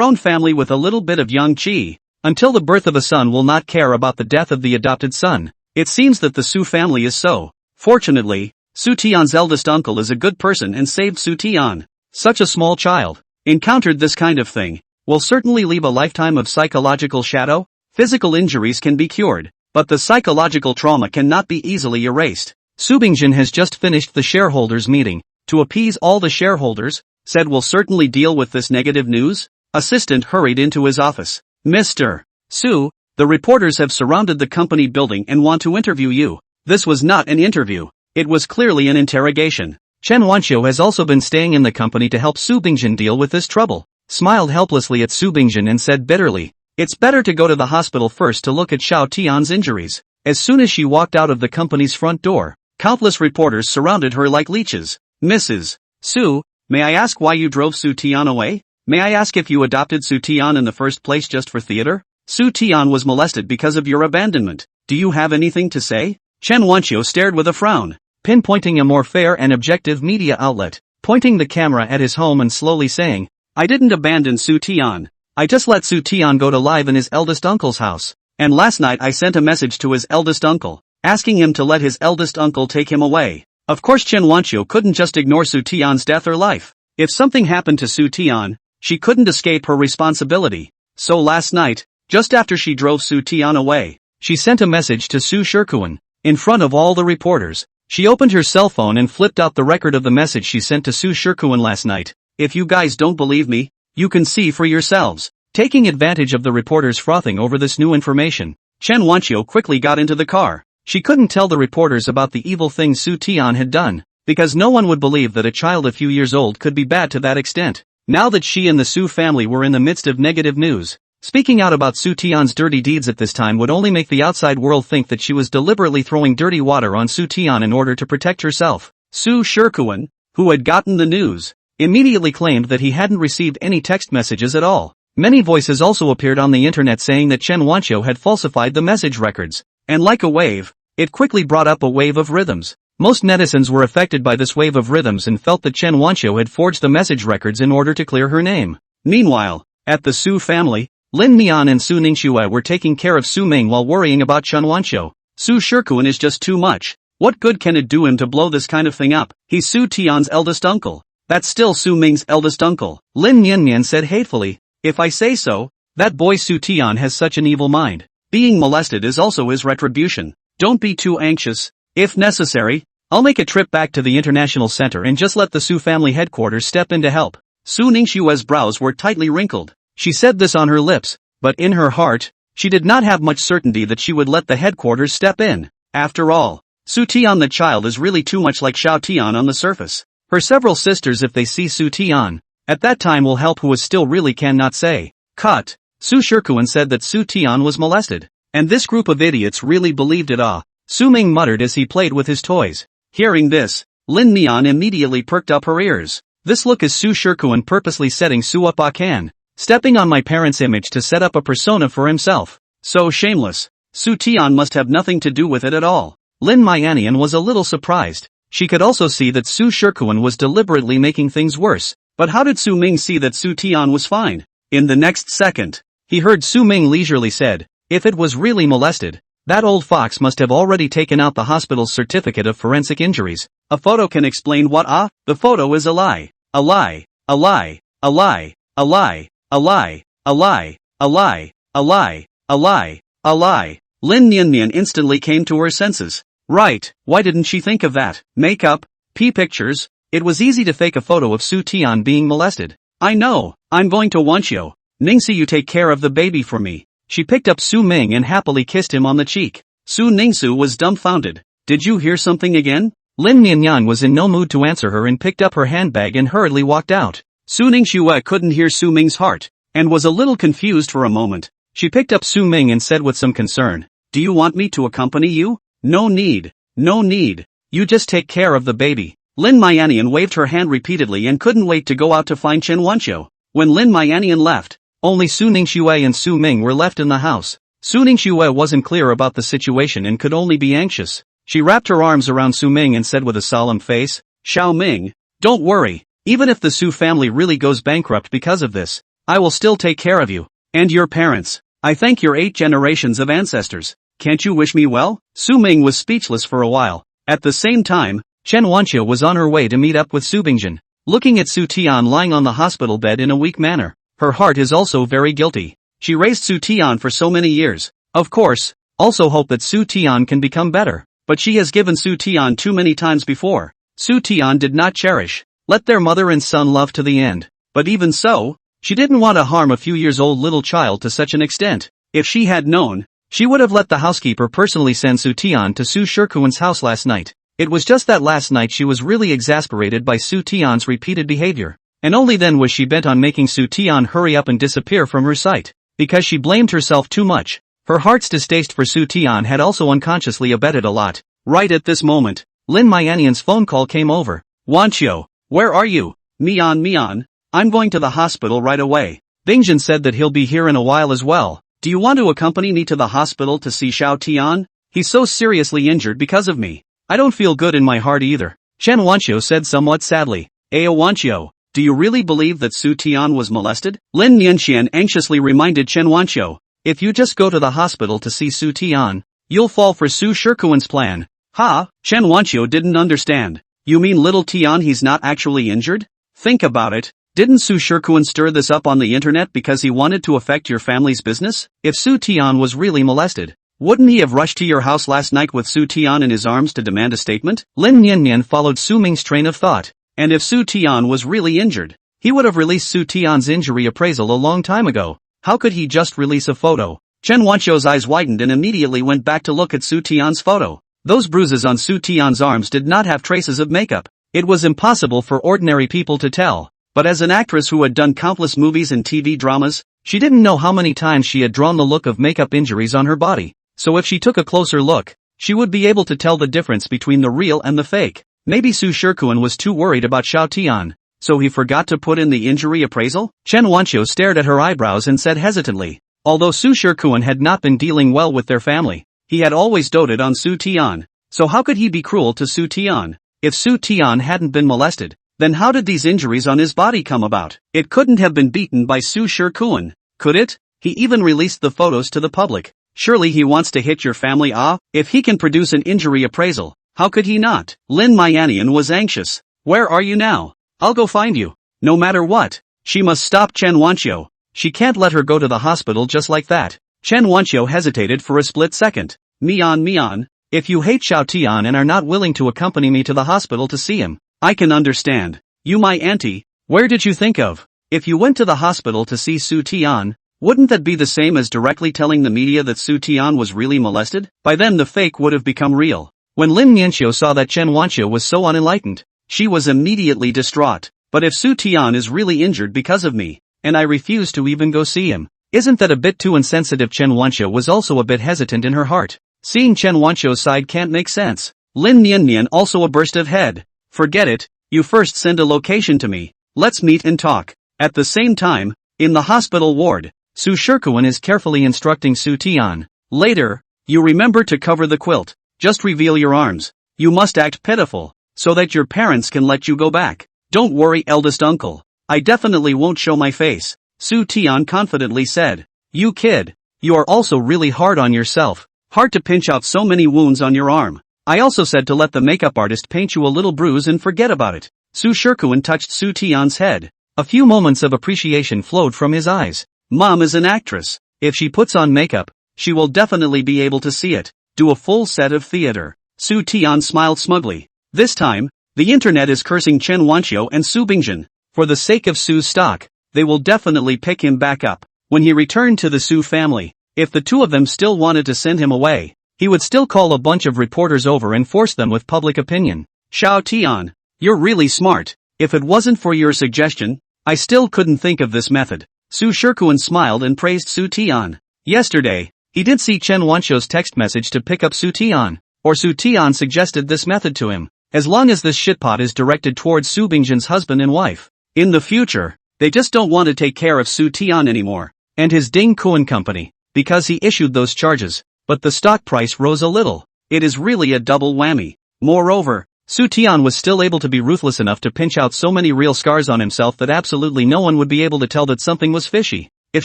own family with a little bit of young chi, until the birth of a son will not care about the death of the adopted son. It seems that the Su family is so. Fortunately, Su Tian's eldest uncle is a good person and saved Su Tian. Such a small child, encountered this kind of thing, will certainly leave a lifetime of psychological shadow. Physical injuries can be cured, but the psychological trauma cannot be easily erased. Su Bingjin has just finished the shareholders meeting. To appease all the shareholders, said we'll certainly deal with this negative news. Assistant hurried into his office. Mr. Su, the reporters have surrounded the company building and want to interview you. This was not an interview. It was clearly an interrogation. Chen Wanqiu has also been staying in the company to help Su Bingjin deal with this trouble. Smiled helplessly at Su Bingjin and said bitterly, it's better to go to the hospital first to look at Xiao Tian's injuries. As soon as she walked out of the company's front door, countless reporters surrounded her like leeches. Mrs. Su, may I ask why you drove Su Tian away? May I ask if you adopted Su Tian in the first place just for theater? Su Tian was molested because of your abandonment. Do you have anything to say? Chen Wanqiu stared with a frown, pinpointing a more fair and objective media outlet, pointing the camera at his home and slowly saying, I didn't abandon Su Tian. I just let Su Tian go to live in his eldest uncle's house. And last night I sent a message to his eldest uncle, asking him to let his eldest uncle take him away. Of course Chen Wanqiu couldn't just ignore Su Tian's death or life. If something happened to Su Tian, she couldn't escape her responsibility. So last night, just after she drove Su Tian away, she sent a message to Su Shirkuan. In front of all the reporters, she opened her cell phone and flipped out the record of the message she sent to Su Shirkuan last night. If you guys don't believe me, you can see for yourselves. Taking advantage of the reporters frothing over this new information, Chen Wanqiu quickly got into the car. She couldn't tell the reporters about the evil things Su Tian had done, because no one would believe that a child a few years old could be bad to that extent. Now that she and the Su family were in the midst of negative news, speaking out about Su Tian's dirty deeds at this time would only make the outside world think that she was deliberately throwing dirty water on Su Tian in order to protect herself. Su Shirkuan, who had gotten the news, immediately claimed that he hadn't received any text messages at all. Many voices also appeared on the internet saying that Chen Wanqiu had falsified the message records. And like a wave, it quickly brought up a wave of rhythms. Most netizens were affected by this wave of rhythms and felt that Chen Wanqiu had forged the message records in order to clear her name. Meanwhile, at the Su family, Lin Mian and Su Ningxue were taking care of Su Ming while worrying about Chen Wanqiu. Su Shirkuan is just too much. What good can it do him to blow this kind of thing up? He's Su Tian's eldest uncle. That's still Su Ming's eldest uncle. Lin Mian said hatefully, if I say so, that boy Su Tian has such an evil mind. Being molested is also his retribution. Don't be too anxious. If necessary, I'll make a trip back to the international center and just let the Su family headquarters step in to help. Su Ningxue's brows were tightly wrinkled. She said this on her lips, but in her heart, she did not have much certainty that she would let the headquarters step in. After all, Su Tian the child is really too much like Xiao Tian on the surface. Her several sisters if they see Su Tian, at that time will help who is still really cannot say. Cut. Su Shirkuan said that Su Tian was molested. And this group of idiots really believed it. Su Ming muttered as he played with his toys. Hearing this, Lin Mian immediately perked up her ears. This look is Su Shirkuan purposely setting Su up Akan, stepping on my parents' image to set up a persona for himself. So shameless. Su Tian must have nothing to do with it at all. Lin Mianian was a little surprised. She could also see that Su Shirkuan was deliberately making things worse. But how did Su Ming see that Su Tian was fine? In the next second, he heard Su Ming leisurely said, if it was really molested, that old fox must have already taken out the hospital's certificate of forensic injuries. A photo can explain what? The photo is a lie. A lie. A lie. A lie. A lie. A lie. A lie. A lie. A lie. A lie. A lie. Lin Nianmian instantly came to her senses. Right, why didn't she think of that? Makeup, pictures. It was easy to fake a photo of Su Tian being molested. I know, I'm going to Wanqiu. Ningxi, you take care of the baby for me. She picked up Su Ming and happily kissed him on the cheek. Su Ningxu was dumbfounded. Did you hear something again? Lin Nianyan was in no mood to answer her and picked up her handbag and hurriedly walked out. Su Ningxue couldn't hear Su Ming's heart, and was a little confused for a moment. She picked up Su Ming and said with some concern, "Do you want me to accompany you?" "No need. No need. You just take care of the baby." Lin Mianian waved her hand repeatedly and couldn't wait to go out to find Chen Wanqiu. When Lin Mianian left, only Su Ningxue and Su Ming were left in the house. Su Ningxue wasn't clear about the situation and could only be anxious. She wrapped her arms around Su Ming and said with a solemn face, "Xiao Ming, don't worry. Even if the Su family really goes bankrupt because of this, I will still take care of you. And your parents. I thank your 8 generations of ancestors. Can't you wish me well?" Su Ming was speechless for a while. At the same time, Chen Wanqiu was on her way to meet up with Su Bingjin. Looking at Su Tian lying on the hospital bed in a weak manner, her heart is also very guilty. She raised Su Tian for so many years. Of course, also hope that Su Tian can become better. But she has given Su Tian too many times before. Su Tian did not cherish. Let their mother and son love to the end. But even so, she didn't want to harm a few years old little child to such an extent. If she had known, she would have let the housekeeper personally send Su Tian to Su Shikuan's house last night. It was just that last night she was really exasperated by Su Tian's repeated behavior. And only then was she bent on making Su Tian hurry up and disappear from her sight. Because she blamed herself too much. Her heart's distaste for Su Tian had also unconsciously abetted a lot. Right at this moment, Lin Mianian's phone call came over. "Wanqiu, where are you?" Mian, I'm going to the hospital right away. Bingjin said that he'll be here in a while as well. Do you want to accompany me to the hospital to see Xiao Tian? He's so seriously injured because of me. I don't feel good in my heart either. Chen Wanqiu said somewhat sadly. Wanqiu, do you really believe that Su Tian was molested? Lin Nianxian anxiously reminded Chen Wanqiu. If you just go to the hospital to see Su Tian, you'll fall for Su Shikuan's plan. Ha, Chen Wanqiu didn't understand. You mean little Tian he's not actually injured? Think about it. Didn't Su Shikuan stir this up on the internet because he wanted to affect your family's business? If Su Tian was really molested, wouldn't he have rushed to your house last night with Su Tian in his arms to demand a statement? Lin Niannian followed Su Ming's train of thought. And if Su Tian was really injured, he would have released Su Tian's injury appraisal a long time ago. How could he just release a photo? Chen Wanqiu's eyes widened and immediately went back to look at Su Tian's photo. Those bruises on Su Tian's arms did not have traces of makeup. It was impossible for ordinary people to tell. But as an actress who had done countless movies and TV dramas, she didn't know how many times she had drawn the look of makeup injuries on her body. So if she took a closer look, she would be able to tell the difference between the real and the fake. Maybe Su Shikuan was too worried about Xiao Tian, so he forgot to put in the injury appraisal? Chen Wanqiu stared at her eyebrows and said hesitantly. Although Su Shikuan had not been dealing well with their family, he had always doted on Su Tian. So how could he be cruel to Su Tian? If Su Tian hadn't been molested, then how did these injuries on his body come about? It couldn't have been beaten by Su Shikuan, could it? He even released the photos to the public. Surely he wants to hit your family. If he can produce an injury appraisal, how could he not? Lin Mianian was anxious. Where are you now? I'll go find you. No matter what. She must stop Chen Wanqiu. She can't let her go to the hospital just like that. Chen Wanqiu hesitated for a split second. Mian, if you hate Xiao Tian and are not willing to accompany me to the hospital to see him, I can understand. You my auntie, where did you think of? If you went to the hospital to see Su Tian, wouldn't that be the same as directly telling the media that Su Tian was really molested? By then the fake would have become real. When Lin Nianxiu saw that Chen Wanqiu was so unenlightened, she was immediately distraught. But if Su Tian is really injured because of me, and I refuse to even go see him, isn't that a bit too insensitive? Chen Wanqiu was also a bit hesitant in her heart. Seeing Chen Wanqiu's side can't make sense. Lin Niannian also a burst of head. Forget it, you first send a location to me. Let's meet and talk. At the same time, in the hospital ward, Su Shikuan is carefully instructing Su Tian. Later, you remember to cover the quilt. Just reveal your arms. You must act pitiful, so that your parents can let you go back. Don't worry, eldest uncle. I definitely won't show my face, Su Tian confidently said. You kid, you are also really hard on yourself. Hard to pinch out so many wounds on your arm. I also said to let the makeup artist paint you a little bruise and forget about it. Su Shikuan touched Su Tian's head. A few moments of appreciation flowed from his eyes. Mom is an actress. If she puts on makeup, she will definitely be able to see it. Do a full set of theater. Su Tian smiled smugly. This time, the internet is cursing Chen Wanqiu and Su Bingjin. For the sake of Su's stock, they will definitely pick him back up. when he returned to the Su family. If the two of them still wanted to send him away, he would still call a bunch of reporters over and force them with public opinion. Xiao Tian, you're really smart. If it wasn't for your suggestion, I still couldn't think of this method. Su Shikuan smiled and praised Su Tian. Yesterday, he did see Chen Wanqiu's text message to pick up Su Tian, or Su Tian suggested this method to him. As long as this shitpot is directed towards Su Bingjian's husband and wife. In the future, they just don't want to take care of Su Tian anymore, and his Ding Kuan company, because he issued those charges, but the stock price rose a little. It is really a double whammy. Moreover, Su Tian was still able to be ruthless enough to pinch out so many real scars on himself that absolutely no one would be able to tell that something was fishy. If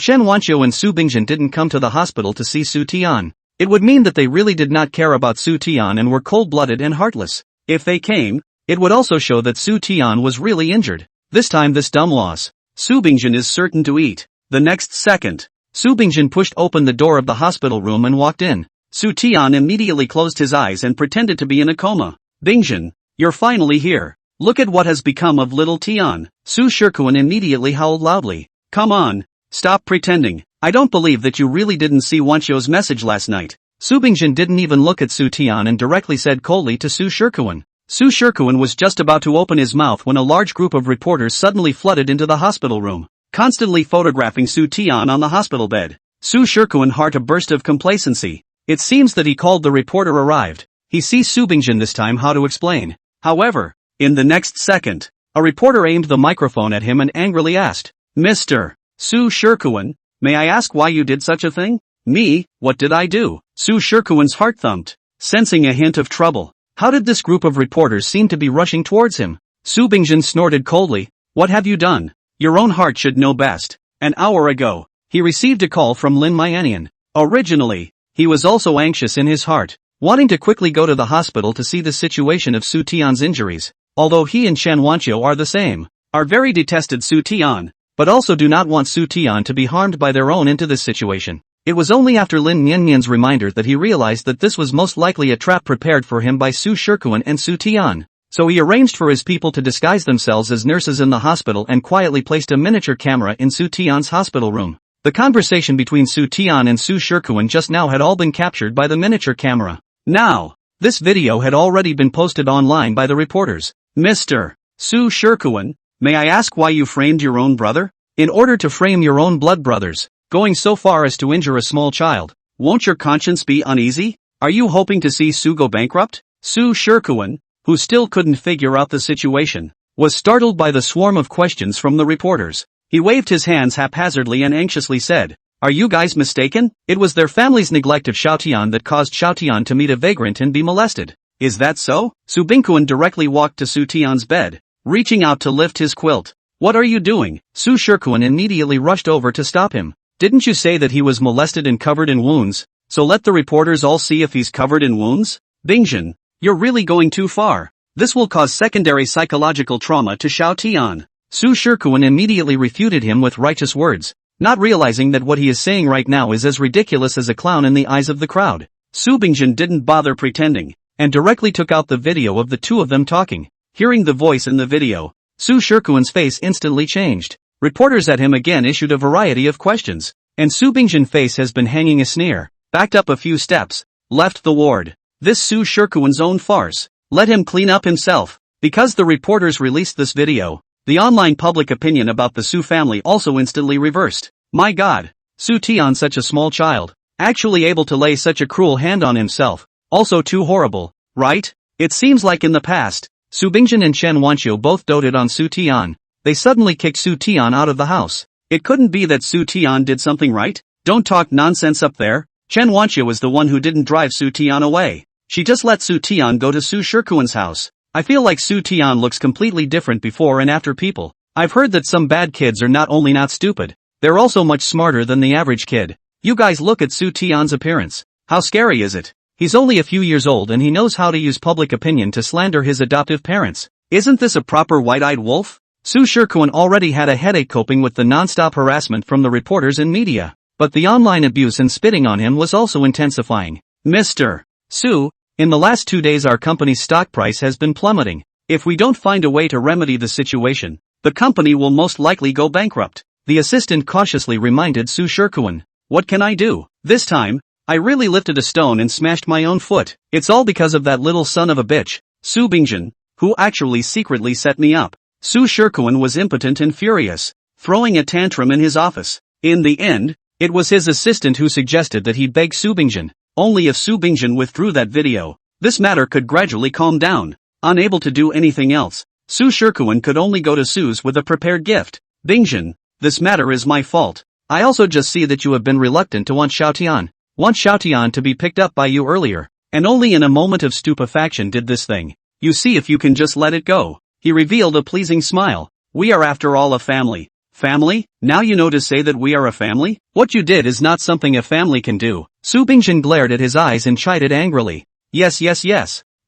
Chen Wanqiu and Su Bingjian didn't come to the hospital to see Su Tian, it would mean that they really did not care about Su Tian and were cold-blooded and heartless. If they came, it would also show that Su Tian was really injured. This time this dumb loss, Su Bingjian is certain to eat. The next second, Su Bingjian pushed open the door of the hospital room and walked in. Su Tian immediately closed his eyes and pretended to be in a coma. Bingjian, you're finally here. Look at what has become of little Tian. Su Shikuan immediately howled loudly. Come on, stop pretending. I don't believe that you really didn't see Wanqiu's message last night. Su Bingjian didn't even look at Su Tian and directly said coldly to Su Shikuan. Su Shikuan was just about to open his mouth when a large group of reporters suddenly flooded into the hospital room, constantly photographing Su Tian on the hospital bed. Su Shikuan heart a burst of complacency. It seems that he called the reporter arrived. He sees Su Bingjian this time how to explain. However, in the next second, a reporter aimed the microphone at him and angrily asked, Mr. Su Shikuan, may I ask why you did such a thing? Me, what did I do? Su Shikuan's heart thumped, sensing a hint of trouble. How did this group of reporters seem to be rushing towards him? Su Bingjian snorted coldly, what have you done? Your own heart should know best. An hour ago, he received a call from Lin Mianian. Originally, he was also anxious in his heart, wanting to quickly go to the hospital to see the situation of Su Tian's injuries, although he and Chen Wanqiu are the same, are very detested Su Tian, but also do not want Su Tian to be harmed by their own into this situation. It was only after Lin Niannian's reminder that he realized that this was most likely a trap prepared for him by Su Shikuan and Su Tian. So he arranged for his people to disguise themselves as nurses in the hospital and quietly placed a miniature camera in Su Tian's hospital room. The conversation between Su Tian and Su Shikuan just now had all been captured by the miniature camera. Now, this video had already been posted online by the reporters. Mr. Su Shikuan, may I ask why you framed your own brother? In order to frame your own blood brothers, going so far as to injure a small child, won't your conscience be uneasy? Are you hoping to see Su go bankrupt? Su Shikuan, who still couldn't figure out the situation, was startled by the swarm of questions from the reporters. He waved his hands haphazardly and anxiously said, Are you guys mistaken? It was their family's neglect of Xiaotian that caused Xiaotian to meet a vagrant and be molested. Is that so? Su Bingkuan directly walked to Su Tian's bed, reaching out to lift his quilt. What are you doing? Su Shikuan immediately rushed over to stop him. Didn't you say that he was molested and covered in wounds? So let the reporters all see if he's covered in wounds? Bingjian, you're really going too far. This will cause secondary psychological trauma to Xiaotian. Su Shikuan immediately refuted him with righteous words, not realizing that what he is saying right now is as ridiculous as a clown in the eyes of the crowd. Su Bingjian didn't bother pretending, and directly took out the video of the two of them talking. Hearing the voice in the video, Su Shikuan's face instantly changed. Reporters at him again issued a variety of questions, and Su Bingjian's face has been hanging a sneer, backed up a few steps, left the ward. This Su Shikuan's own farce. Let him clean up himself. Because the reporters released this video, the online public opinion about the Su family also instantly reversed. My god, Su Tian, such a small child, actually able to lay such a cruel hand on himself, also too horrible, right? It seems like in the past, Su Bingjian and Chen Wanqiu both doted on Su Tian. They suddenly kicked Su Tian out of the house. It couldn't be that Su Tian did something right? Don't talk nonsense up there. Chen Wanqiu was the one who didn't drive Su Tian away. She just let Su Tian go to Su Shikuan's house. I feel like Su Tian looks completely different before and after people. I've heard that some bad kids are not only not stupid, they're also much smarter than the average kid. You guys look at Su Tian's appearance. How scary is it? He's only a few years old and he knows how to use public opinion to slander his adoptive parents. Isn't this a proper white-eyed wolf? Su Shikuan already had a headache coping with the non-stop harassment from the reporters and media, but the online abuse and spitting on him was also intensifying. Mr. Su, in the last 2 days our company's stock price has been plummeting. If we don't find a way to remedy the situation, the company will most likely go bankrupt. The assistant cautiously reminded Su Shirkuan. What can I do? This time, I really lifted a stone and smashed my own foot. It's all because of that little son of a bitch, Su Bingjin, who actually secretly set me up. Su Shirkuan was impotent and furious, throwing a tantrum in his office. In the end, it was his assistant who suggested that he beg Su Bingjin. Only if Su Bingjin withdrew that video, this matter could gradually calm down. Unable to do anything else, Su Shirkuan could only go to Su's with a prepared gift. Bingjin, this matter is my fault. I also just see that you have been reluctant to want Xiaotian to be picked up by you earlier, and only in a moment of stupefaction did this thing. You see if you can just let it go. He revealed a pleasing smile. We are after all a family. Family? Now you know to say that we are a family? What you did is not something a family can do. Su Bingjin glared at his eyes and chided angrily. Yes.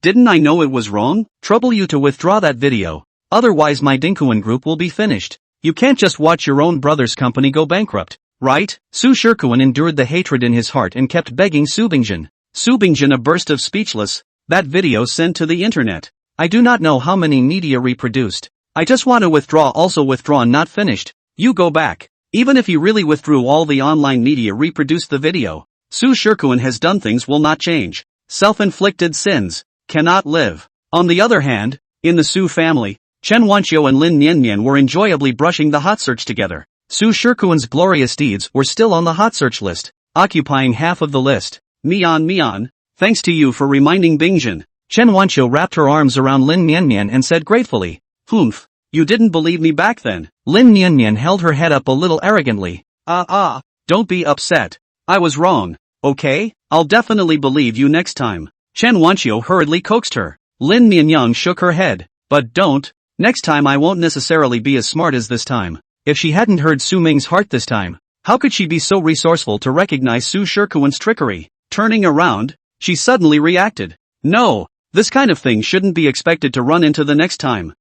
Didn't I know it was wrong? Trouble you to withdraw that video. Otherwise my Dinkuan group will be finished. You can't just watch your own brother's company go bankrupt, right? Su Shirkuan endured the hatred in his heart and kept begging Su Bingjin. Su Bingjin a burst of speechless. That video sent to the internet. I do not know how many media reproduced. I just want to withdraw, also withdrawn, not finished. You go back. Even if you really withdrew all the online media reproduced the video. Su Shirkuan has done things will not change. Self-inflicted sins cannot live. On the other hand, in the Su family, Chen Wanqiu and Lin Niannian were enjoyably brushing the hot search together. Su Shirkuan's glorious deeds were still on the hot search list, occupying half of the list. Mian, thanks to you for reminding Bingjin. Chen Wanqiu wrapped her arms around Lin Niannian and said gratefully, Humph, you didn't believe me back then. Lin Niannian held her head up a little arrogantly. Don't be upset. I was wrong, okay? I'll definitely believe you next time. Chen Wanqiu hurriedly coaxed her. Lin Nianyang shook her head. But don't. Next time I won't necessarily be as smart as this time. If she hadn't heard Su Ming's heart this time, how could she be so resourceful to recognize Su Shirkuan's trickery? Turning around, she suddenly reacted. No, this kind of thing shouldn't be expected to run into the next time.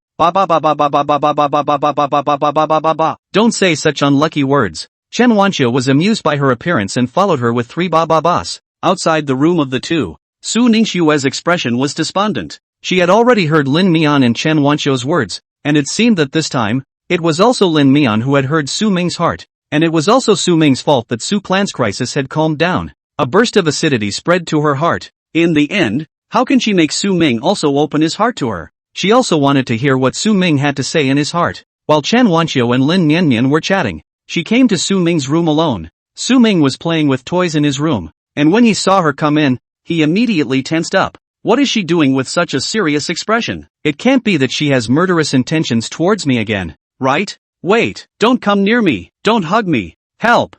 Don't say such unlucky words. Chen Wanqiu was amused by her appearance and followed her with 3 ba-ba-bas. Outside the room of the two, Su Ningxue's expression was despondent. She had already heard Lin Mian and Chen Wanqiu's words, and it seemed that this time, it was also Lin Mian who had heard Su Ming's heart, and it was also Su Ming's fault that Su Clan's crisis had calmed down. A burst of acidity spread to her heart. In the end, how can she make Su Ming also open his heart to her? She also wanted to hear what Su Ming had to say in his heart. While Chen Wanqiu and Lin Niannian were chatting, she came to Su Ming's room alone. Su Ming was playing with toys in his room, and when he saw her come in, he immediately tensed up. What is she doing with such a serious expression? It can't be that she has murderous intentions towards me again, right? Wait, don't come near me, don't hug me, help,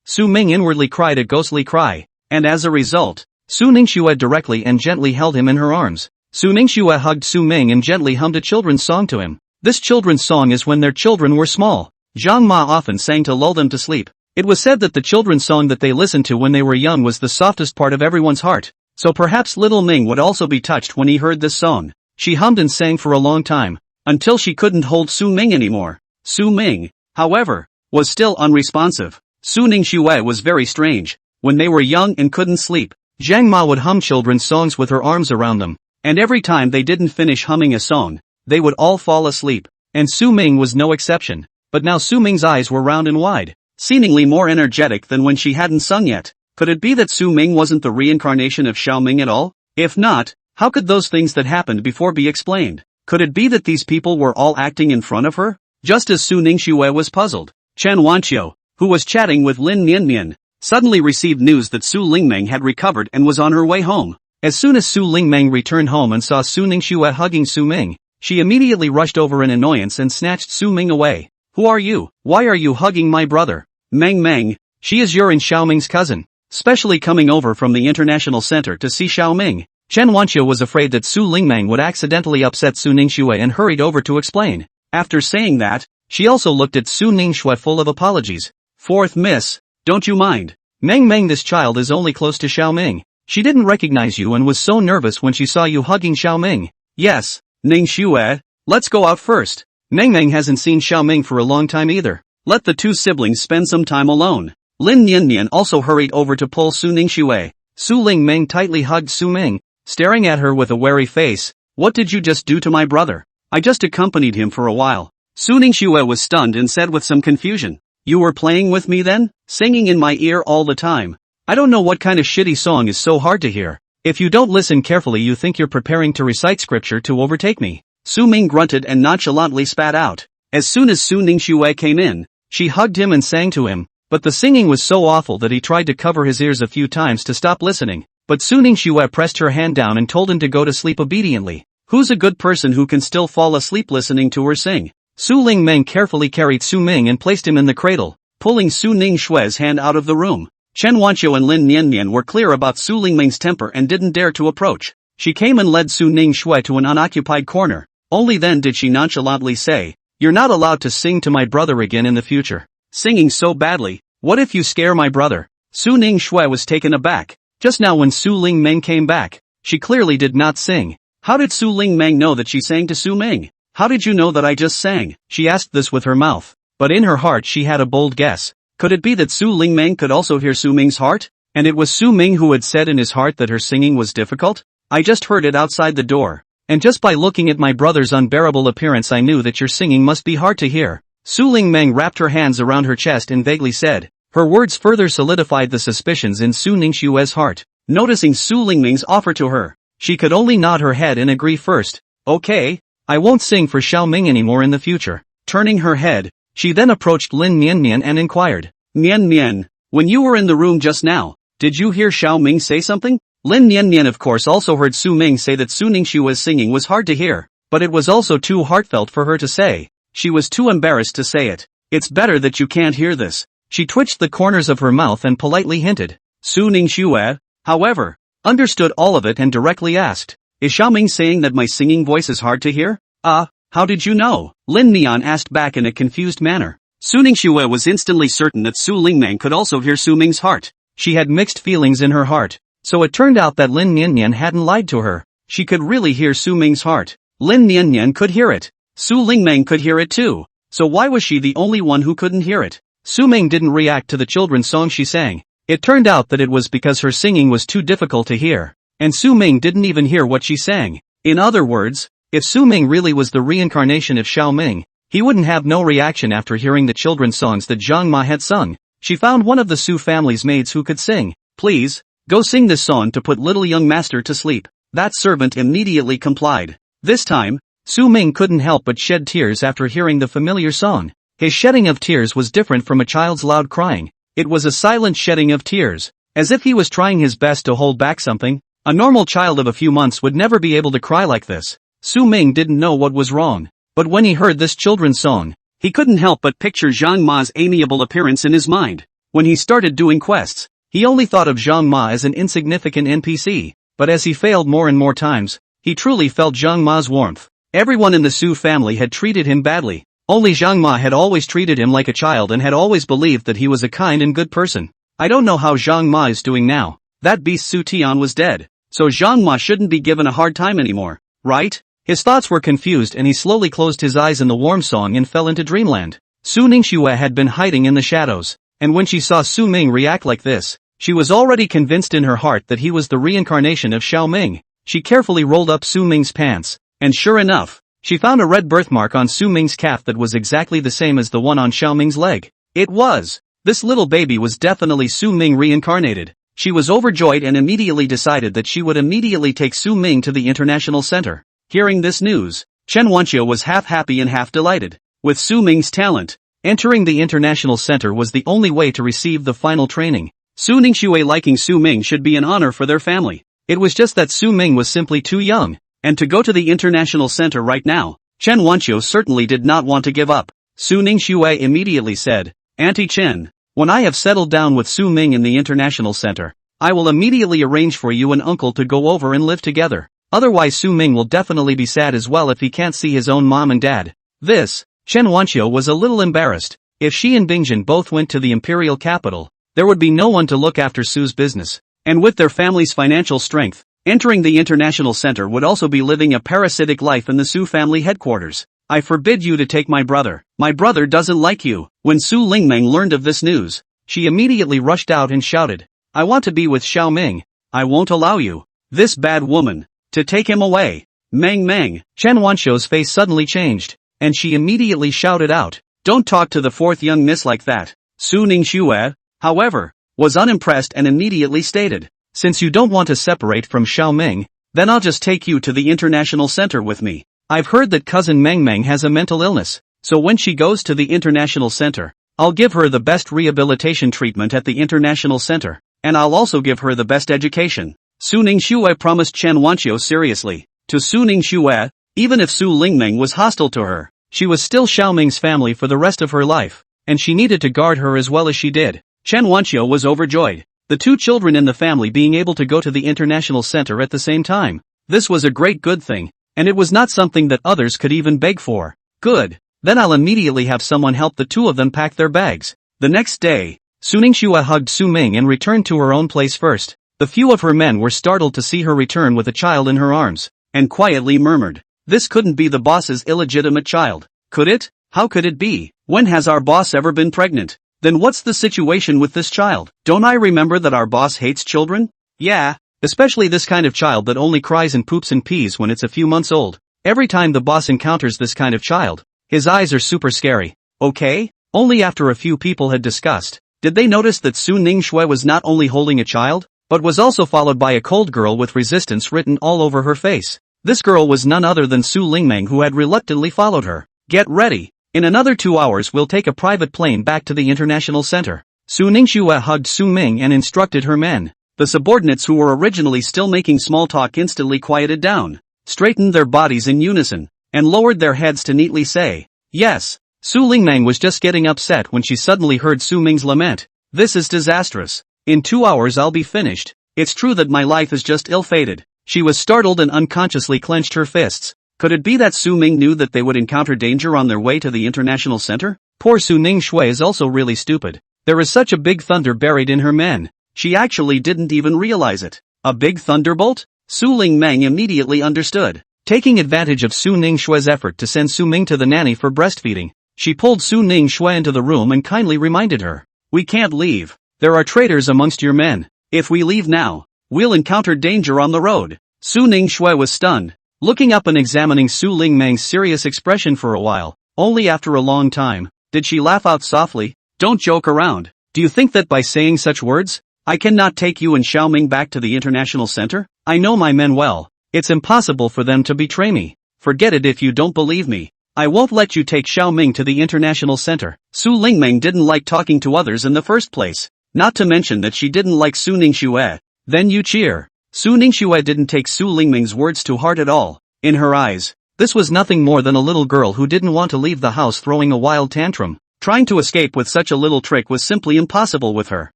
Su Ming inwardly cried a ghostly cry, and as a result, Su Ningxue directly and gently held him in her arms. Su Ningxue hugged Su Ming and gently hummed a children's song to him. This children's song is when their children were small. Zhang Ma often sang to lull them to sleep. It was said that the children's song that they listened to when they were young was the softest part of everyone's heart. So perhaps little Ming would also be touched when he heard this song. She hummed and sang for a long time, until she couldn't hold Su Ming anymore. Su Ming, however, was still unresponsive. Su Ningxue was very strange. When they were young and couldn't sleep, Zhang Ma would hum children's songs with her arms around them, and every time they didn't finish humming a song, they would all fall asleep, and Su Ming was no exception. But now Su Ming's eyes were round and wide, seemingly more energetic than when she hadn't sung yet. Could it be that Su Ming wasn't the reincarnation of Xiao Ming at all? If not, how could those things that happened before be explained? Could it be that these people were all acting in front of her? Just as Su Ningxue was puzzled, Chen Wanqiu, who was chatting with Lin Niannian, suddenly received news that Su Lingmeng had recovered and was on her way home. As soon as Su Lingmeng returned home and saw Su Ningxue hugging Su Ming, she immediately rushed over in annoyance and snatched Su Ming away. Who are you? Why are you hugging my brother? Meng, she is your and Xiao Ming's cousin. Specially coming over from the international center to see Xiao Ming. Chen Wanqiu was afraid that Su Lingmeng would accidentally upset Su Ningxue and hurried over to explain. After saying that, she also looked at Su Ningxue full of apologies. Fourth miss, don't you mind? Meng, this child is only close to Xiao Ming. She didn't recognize you and was so nervous when she saw you hugging Xiao Ming. Yes, Ningxue, let's go out first. Meng hasn't seen Xiao Ming for a long time either. Let the two siblings spend some time alone. Lin Niannian also hurried over to pull Su Ningxue. Su Lingmeng tightly hugged Su Ming, staring at her with a wary face. What did you just do to my brother? I just accompanied him for a while. Su Ningxue was stunned and said with some confusion. You were playing with me then? Singing in my ear all the time. I don't know what kind of shitty song is so hard to hear. If you don't listen carefully you think you're preparing to recite scripture to overtake me. Su Ming grunted and nonchalantly spat out. As soon as Su Ningxue came in, she hugged him and sang to him, but the singing was so awful that he tried to cover his ears a few times to stop listening, but Su Ningxue pressed her hand down and told him to go to sleep obediently. Who's a good person who can still fall asleep listening to her sing? Su Lingmeng carefully carried Su Ming and placed him in the cradle, pulling Su Ningxue's hand out of the room. Chen Wanqiu and Lin Niannian were clear about Su Lingmeng's temper and didn't dare to approach. She came and led Su Ningxue to an unoccupied corner. Only then did she nonchalantly say, "You're not allowed to sing to my brother again in the future. Singing so badly, what if you scare my brother?" Su Ningxue was taken aback. Just now when Su Lingmeng came back, she clearly did not sing. How did Su Lingmeng know that she sang to Su Ming? How did you know that I just sang? She asked this with her mouth, but in her heart she had a bold guess. Could it be that Su Lingmeng could also hear Su Ming's heart? And it was Su Ming who had said in his heart that her singing was difficult? I just heard it outside the door. And just by looking at my brother's unbearable appearance I knew that your singing must be hard to hear. Su Lingmeng wrapped her hands around her chest and vaguely said. Her words further solidified the suspicions in Su Ningxue's heart. Noticing Su Lingmeng's offer to her, she could only nod her head and agree first. Okay, I won't sing for Xiao Ming anymore in the future. Turning her head, she then approached Lin Niannian and inquired. Nian, when you were in the room just now, did you hear Xiao Ming say something? Lin Nian of course also heard Su Ming say that Su Ningxue's singing was hard to hear, but it was also too heartfelt for her to say. She was too embarrassed to say it. It's better that you can't hear this. She twitched the corners of her mouth and politely hinted. Su Ningxue, however, understood all of it and directly asked, is Xiao Ming saying that my singing voice is hard to hear? How did you know? Lin Nian asked back in a confused manner. Su Ningxue was instantly certain that Su Lingmeng could also hear Su Ming's heart. She had mixed feelings in her heart, so it turned out that Lin Niannian hadn't lied to her. She could really hear Su Ming's heart. Lin Niannian could hear it. Su Lingmeng could hear it too. So why was she the only one who couldn't hear it? Su Ming didn't react to the children's song she sang. It turned out that it was because her singing was too difficult to hear, and Su Ming didn't even hear what she sang. In other words, if Su Ming really was the reincarnation of Xiao Ming, he wouldn't have no reaction after hearing the children's songs that Zhang Ma had sung. She found one of the Su family's maids who could sing. Please, go sing this song to put little young master to sleep. That servant immediately complied. This time, Su Ming couldn't help but shed tears after hearing the familiar song. His shedding of tears was different from a child's loud crying. It was a silent shedding of tears, as if he was trying his best to hold back something. A normal child of a few months would never be able to cry like this. Su Ming didn't know what was wrong, but when he heard this children's song, he couldn't help but picture Zhang Ma's amiable appearance in his mind. When he started doing quests, he only thought of Zhang Ma as an insignificant NPC, but as he failed more and more times, he truly felt Zhang Ma's warmth. Everyone in the Su family had treated him badly. Only Zhang Ma had always treated him like a child and had always believed that he was a kind and good person. I don't know how Zhang Ma is doing now. That beast Su Tian was dead, so Zhang Ma shouldn't be given a hard time anymore, right? His thoughts were confused and he slowly closed his eyes in the warm song and fell into dreamland. Su Ningxue had been hiding in the shadows, and when she saw Su Ming react like this, she was already convinced in her heart that he was the reincarnation of Xiao Ming. She carefully rolled up Su Ming's pants, and sure enough, she found a red birthmark on Su Ming's calf that was exactly the same as the one on Xiao Ming's leg. It was. This little baby was definitely Su Ming reincarnated. She was overjoyed and immediately decided that she would immediately take Su Ming to the international center. Hearing this news, Chen Wanqiu was half happy and half delighted. With Su Ming's talent, entering the international center was the only way to receive the final training. Su Ningxue liking Su Ming should be an honor for their family. It was just that Su Ming was simply too young, and to go to the international center right now, Chen Wanqiu certainly did not want to give up. Su Ningxue immediately said, Auntie Chen, when I have settled down with Su Ming in the international center, I will immediately arrange for you and uncle to go over and live together. Otherwise Su Ming will definitely be sad as well if he can't see his own mom and dad. Chen Wanqiu was a little embarrassed. If she and Bingjin both went to the imperial capital, there would be no one to look after Su's business. And with their family's financial strength, entering the international center would also be living a parasitic life in the Su family headquarters. I forbid you to take my brother. My brother doesn't like you. When Su Lingmeng learned of this news, she immediately rushed out and shouted, I want to be with Xiao Ming. I won't allow you, this bad woman, to take him away. Meng. Chen Wanqiu's face suddenly changed. and she immediately shouted out, "Don't talk to the fourth young miss like that." Su Ningxue, however, was unimpressed and immediately stated, "Since you don't want to separate from Xiaoming, then I'll just take you to the international center with me. I've heard that cousin Meng Meng has a mental illness, so when she goes to the international center, I'll give her the best rehabilitation treatment at the international center, and I'll also give her the best education." Su Ningxue promised Chen Wanqiu seriously. To Su Ningxue, even if Su Lingmeng was hostile to her, she was still Xiaoming's family for the rest of her life, and she needed to guard her as well as she did. Chen Wanqiu was overjoyed, the two children in the family being able to go to the international center at the same time. This was a great good thing, and it was not something that others could even beg for. Good. Then I'll immediately have someone help the two of them pack their bags. The next day, Su Ningxue hugged Su Ming and returned to her own place first. The few of her men were startled to see her return with a child in her arms, and quietly murmured, "This couldn't be the boss's illegitimate child, could it? How could it be? When has our boss ever been pregnant? Then what's the situation with this child? Don't I remember that our boss hates children? Yeah, especially this kind of child that only cries and poops and pees when it's a few months old. Every time the boss encounters this kind of child, his eyes are super scary." Okay? Only after a few people had discussed, did they notice that Su Ningxue was not only holding a child, but was also followed by a cold girl with resistance written all over her face. This girl was none other than Su Lingmeng, who had reluctantly followed her. "Get ready. In another 2 hours we'll take a private plane back to the international center." Su Ningxue hugged Su Ming and instructed her men. The subordinates who were originally still making small talk instantly quieted down, straightened their bodies in unison, and lowered their heads to neatly say, "Yes." Su Lingmeng was just getting upset when she suddenly heard Su Ming's lament. "This is disastrous. In 2 hours I'll be finished. It's true that my life is just ill-fated." She was startled and unconsciously clenched her fists. Could it be that Su Ming knew that they would encounter danger on their way to the international center? Poor Su Ningxue is also really stupid. There is such a big thunder buried in her men. She actually didn't even realize it. A big thunderbolt? Su Lingmeng immediately understood. Taking advantage of Su Ningxue's effort to send Su Ming to the nanny for breastfeeding, she pulled Su Ningxue into the room and kindly reminded her, "We can't leave. There are traitors amongst your men. If we leave now, we'll encounter danger on the road." Su Ningxue was stunned, looking up and examining Su Lingmeng's serious expression for a while. Only after a long time, did she laugh out softly. "Don't joke around. Do you think that by saying such words, I cannot take you and Xiaoming back to the international center? I know my men well. It's impossible for them to betray me. Forget it if you don't believe me. I won't let you take Xiaoming to the international center." Su Lingmeng didn't like talking to others in the first place, not to mention that she didn't like Su Ningxue. Then you cheer. Su Ningxue didn't take Su Lingmeng's words to heart at all. In her eyes, this was nothing more than a little girl who didn't want to leave the house throwing a wild tantrum. Trying to escape with such a little trick was simply impossible with her.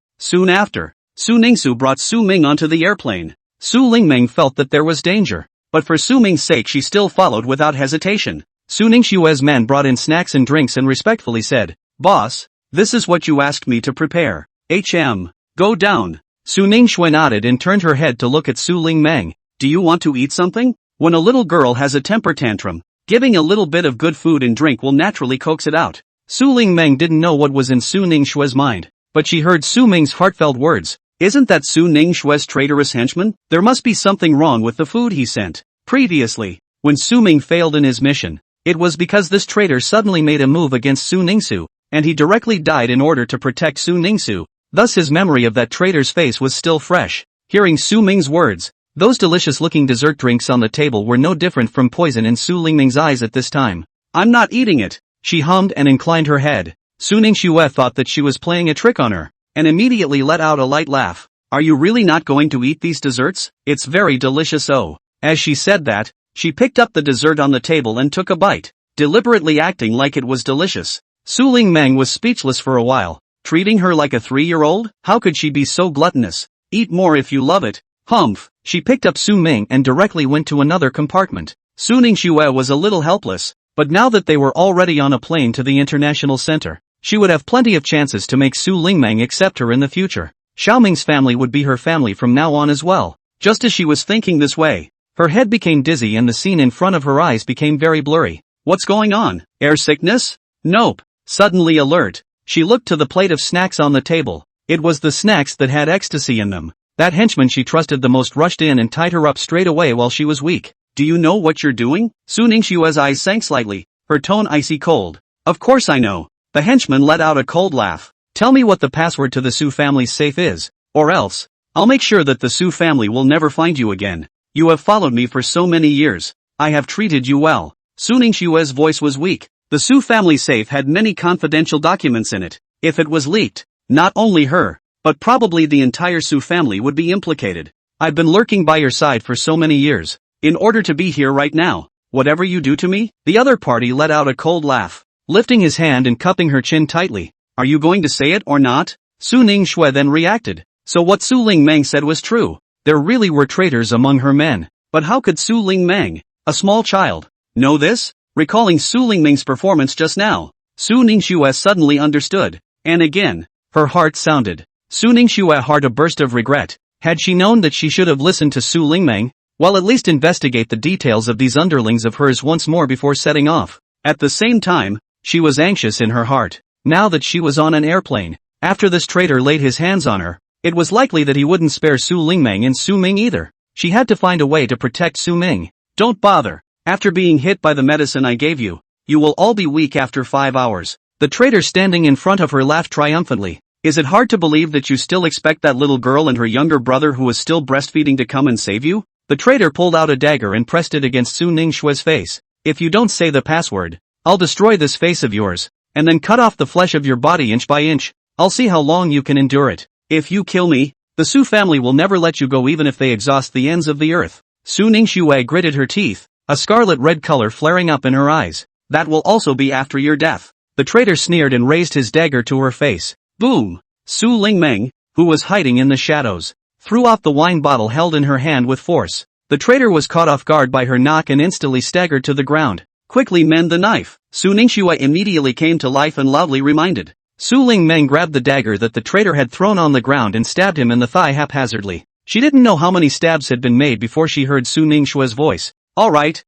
Soon after, Su Ningxu brought Su Ming onto the airplane. Su Lingmeng felt that there was danger, but for Su Ming's sake she still followed without hesitation. Su Ningxue's men brought in snacks and drinks and respectfully said, "Boss, this is what you asked me to prepare. Go down." Su Ningxue nodded and turned her head to look at Su Lingmeng. "Do you want to eat something?" When a little girl has a temper tantrum, giving a little bit of good food and drink will naturally coax it out. Su Lingmeng didn't know what was in Su Ningxue's mind, but she heard Su Ming's heartfelt words. Isn't that Su Ningxue's traitorous henchman? There must be something wrong with the food he sent. Previously, when Su Ming failed in his mission, it was because this traitor suddenly made a move against Su Ningxu, and he directly died in order to protect Su Ningxu. Thus his memory of that traitor's face was still fresh. Hearing Su Ming's words, those delicious-looking dessert drinks on the table were no different from poison in Su Lingmeng's eyes at this time. "I'm not eating it," she hummed and inclined her head. Su Ningxue thought that she was playing a trick on her, and immediately let out a light laugh. "Are you really not going to eat these desserts? It's very delicious." Oh. As she said that, she picked up the dessert on the table and took a bite, deliberately acting like it was delicious. Su Lingmeng was speechless for a while. Treating her like a 3-year-old? How could she be so gluttonous? "Eat more if you love it." Humph. She picked up Su Ming and directly went to another compartment. Su Ningxue was a little helpless, but now that they were already on a plane to the international center, she would have plenty of chances to make Su Lingmeng accept her in the future. Xiaoming's family would be her family from now on as well. Just as she was thinking this way, her head became dizzy and the scene in front of her eyes became very blurry. What's going on? Air sickness? Nope. Suddenly alert, she looked to the plate of snacks on the table. It was the snacks that had ecstasy in them. That henchman she trusted the most rushed in and tied her up straight away while she was weak. "Do you know what you're doing?" Su Ningxue's eyes sank slightly. her tone icy cold. Of course I know. The henchman let out a cold laugh. Tell me what the password to the Su family's safe is, or else, I'll make sure that the Su family will never find you again. You have followed me for so many years. I have treated you well. Su Ningshue's voice was weak. The Su family safe had many confidential documents in it. If it was leaked, not only her, but probably the entire Su family would be implicated. I've been lurking by your side for so many years, in order to be here right now. Whatever you do to me? The other party let out a cold laugh, lifting his hand and cupping her chin tightly. Are you going to say it or not? Su Ningxue then reacted. So what Su Lingmeng said was true. There really were traitors among her men. But how could Su Lingmeng, a small child, know this? Recalling Su Lingmeng's performance just now, Su Ningxue suddenly understood. And again, her heart sounded. Su Ningxue heart a burst of regret. Had she known that she should have listened to Su Lingmeng? Well, at least investigate the details of these underlings of hers once more before setting off. At the same time, she was anxious in her heart. Now that she was on an airplane, after this traitor laid his hands on her, it was likely that he wouldn't spare Su Lingmeng and Su Ming either. She had to find a way to protect Su Ming. Don't bother. After being hit by the medicine I gave you, you will all be weak after 5 hours. The traitor standing in front of her laughed triumphantly. Is it hard to believe that you still expect that little girl and her younger brother who is still breastfeeding to come and save you? The traitor pulled out a dagger and pressed it against Su Ningxue's face. If you don't say the password, I'll destroy this face of yours, and then cut off the flesh of your body inch by inch. I'll see how long you can endure it. If you kill me, the Su family will never let you go even if they exhaust the ends of the earth. Su Ningxue gritted her teeth, a scarlet red color flaring up in her eyes. That will also be after your death. The traitor sneered and raised his dagger to her face. Boom! Su Lingmeng, who was hiding in the shadows, threw off the wine bottle held in her hand with force. The traitor was caught off guard by her knock and instantly staggered to the ground. Quickly mend the knife. Su Ningxue immediately came to life and loudly reminded. Su Lingmeng grabbed the dagger that the traitor had thrown on the ground and stabbed him in the thigh haphazardly. She didn't know how many stabs had been made before she heard Su Ningxue's voice. All right,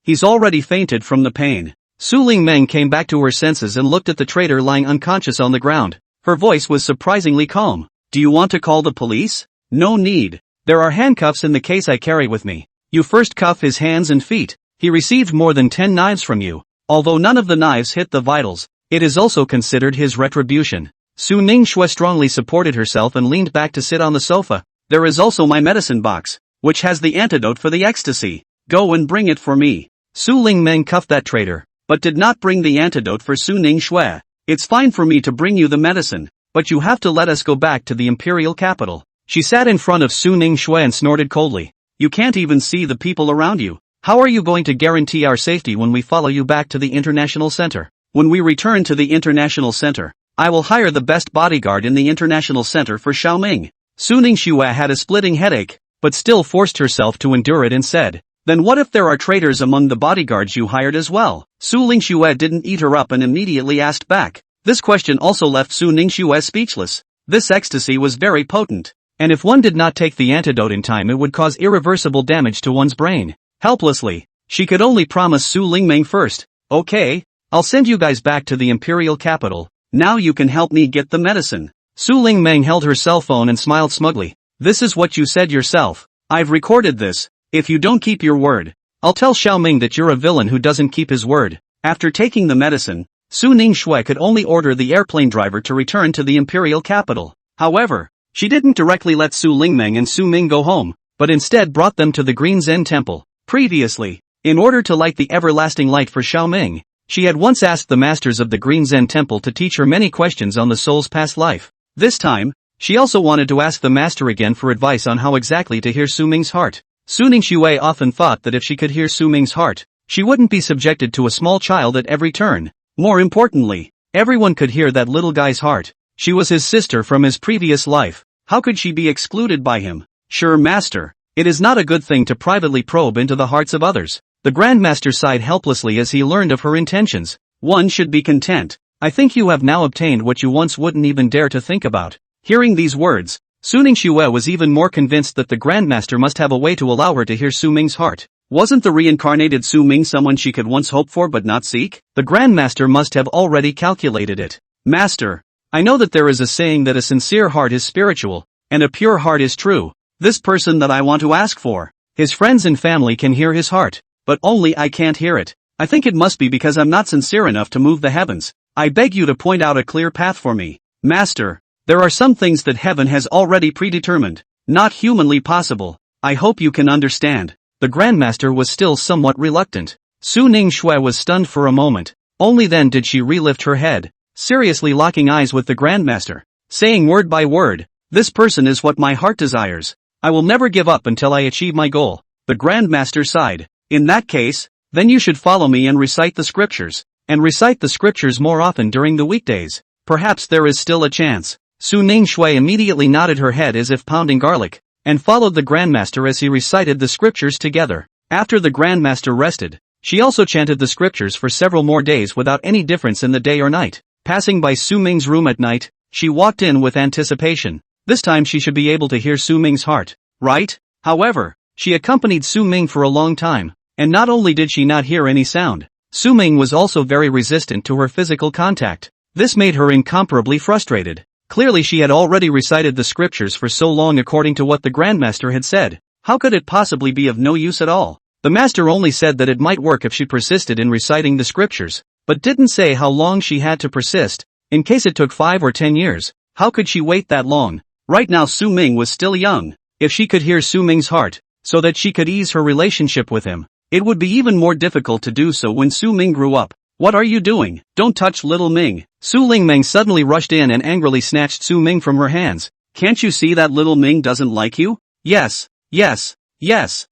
he's already fainted from the pain. Su Lingmeng came back to her senses and looked at the traitor lying unconscious on the ground. Her voice was surprisingly calm. Do you want to call the police? No need. There are handcuffs in the case I carry with me. You first cuff his hands and feet. He received more than 10 knives from you. Although none of the knives hit the vitals, it is also considered his retribution. Su Ningxue strongly supported herself and leaned back to sit on the sofa. There is also my medicine box, which has the antidote for the ecstasy. Go and bring it for me. Su Lingmeng cuffed that traitor, but did not bring the antidote for Su Ningxue. It's fine for me to bring you the medicine, but you have to let us go back to the imperial capital. She sat in front of Su Ningxue and snorted coldly. You can't even see the people around you. How are you going to guarantee our safety when we follow you back to the international center? When we return to the international center, I will hire the best bodyguard in the international center for Xiaoming. Su Ningxue had a splitting headache, but still forced herself to endure it and said, then what if there are traitors among the bodyguards you hired as well? Su Ningxue didn't eat her up and immediately asked back. This question also left Su Ningxue speechless. This ecstasy was very potent, and if one did not take the antidote in time it would cause irreversible damage to one's brain. Helplessly, she could only promise Su Lingmeng first. Okay, I'll send you guys back to the imperial capital. Now you can help me get the medicine. Su Lingmeng held her cell phone and smiled smugly. This is what you said yourself. I've recorded this. If you don't keep your word, I'll tell Xiaoming that you're a villain who doesn't keep his word. After taking the medicine, Su Ningxue could only order the airplane driver to return to the imperial capital. However, she didn't directly let Su Lingmeng and Su Ming go home, but instead brought them to the Green Zen Temple. Previously, in order to light the everlasting light for Xiaoming, she had once asked the masters of the Green Zen Temple to teach her many questions on the soul's past life. This time, she also wanted to ask the master again for advice on how exactly to hear Su Ming's heart. Su Ningxue often thought that if she could hear Su Ming's heart, she wouldn't be subjected to a small child at every turn. More importantly, everyone could hear that little guy's heart. She was his sister from his previous life. How could she be excluded by him? Sure, master. It is not a good thing to privately probe into the hearts of others. The Grandmaster sighed helplessly as he learned of her intentions. One should be content. I think you have now obtained what you once wouldn't even dare to think about. Hearing these words, Su Ningxue was even more convinced that the Grandmaster must have a way to allow her to hear Su Ming's heart. Wasn't the reincarnated Su Ming someone she could once hope for but not seek? The Grandmaster must have already calculated it. Master, I know that there is a saying that a sincere heart is spiritual, and a pure heart is true. This person that I want to ask for, his friends and family can hear his heart, but only I can't hear it. I think it must be because I'm not sincere enough to move the heavens. I beg you to point out a clear path for me. Master, there are some things that heaven has already predetermined, not humanly possible. I hope you can understand. The Grandmaster was still somewhat reluctant. Su Ningshui was stunned for a moment. Only then did she relift her head, seriously locking eyes with the Grandmaster, saying word by word, "This person is what my heart desires. I will never give up until I achieve my goal." The Grandmaster sighed. "In that case, then you should follow me and recite the scriptures. And recite the scriptures more often during the weekdays. Perhaps there is still a chance." Su Ningshui immediately nodded her head as if pounding garlic, and followed the Grandmaster as he recited the scriptures together. After the Grandmaster rested, she also chanted the scriptures for several more days without any difference in the day or night. Passing by Su Ming's room at night, she walked in with anticipation. This time she should be able to hear Su Ming's heart, right? However, she accompanied Su Ming for a long time, and not only did she not hear any sound, Su Ming was also very resistant to her physical contact. This made her incomparably frustrated. Clearly she had already recited the scriptures for so long according to what the Grandmaster had said. How could it possibly be of no use at all? The Master only said that it might work if she persisted in reciting the scriptures, but didn't say how long she had to persist. In case it took 5 or 10 years, how could she wait that long? Right now Su Ming was still young. If she could hear Su Ming's heart, so that she could ease her relationship with him, it would be even more difficult to do so when Su Ming grew up. "What are you doing? Don't touch little Ming." Su Lingmeng suddenly rushed in and angrily snatched Su Ming from her hands. "Can't you see that little Ming doesn't like you?" "Yes,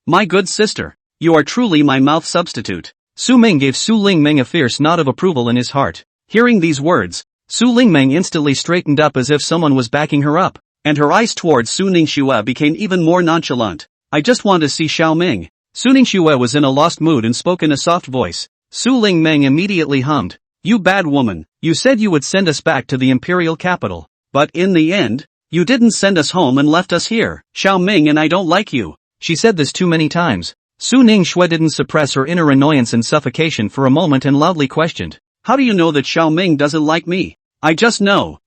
my good sister. You are truly my mouth substitute." Su Ming gave Su Lingmeng a fierce nod of approval in his heart. Hearing these words, Su Lingmeng instantly straightened up as if someone was backing her up, and her eyes towards Su Ningxue became even more nonchalant. "I just want to see Xiao Ming." Su Ningxue was in a lost mood and spoke in a soft voice. Su Lingmeng immediately hummed. "You bad woman, you said you would send us back to the imperial capital, but in the end, you didn't send us home and left us here. Xiao Ming and I don't like you." She said this too many times. Su Ningxue didn't suppress her inner annoyance and suffocation for a moment and loudly questioned, "How do you know that Xiao Ming doesn't like me?" "I just know.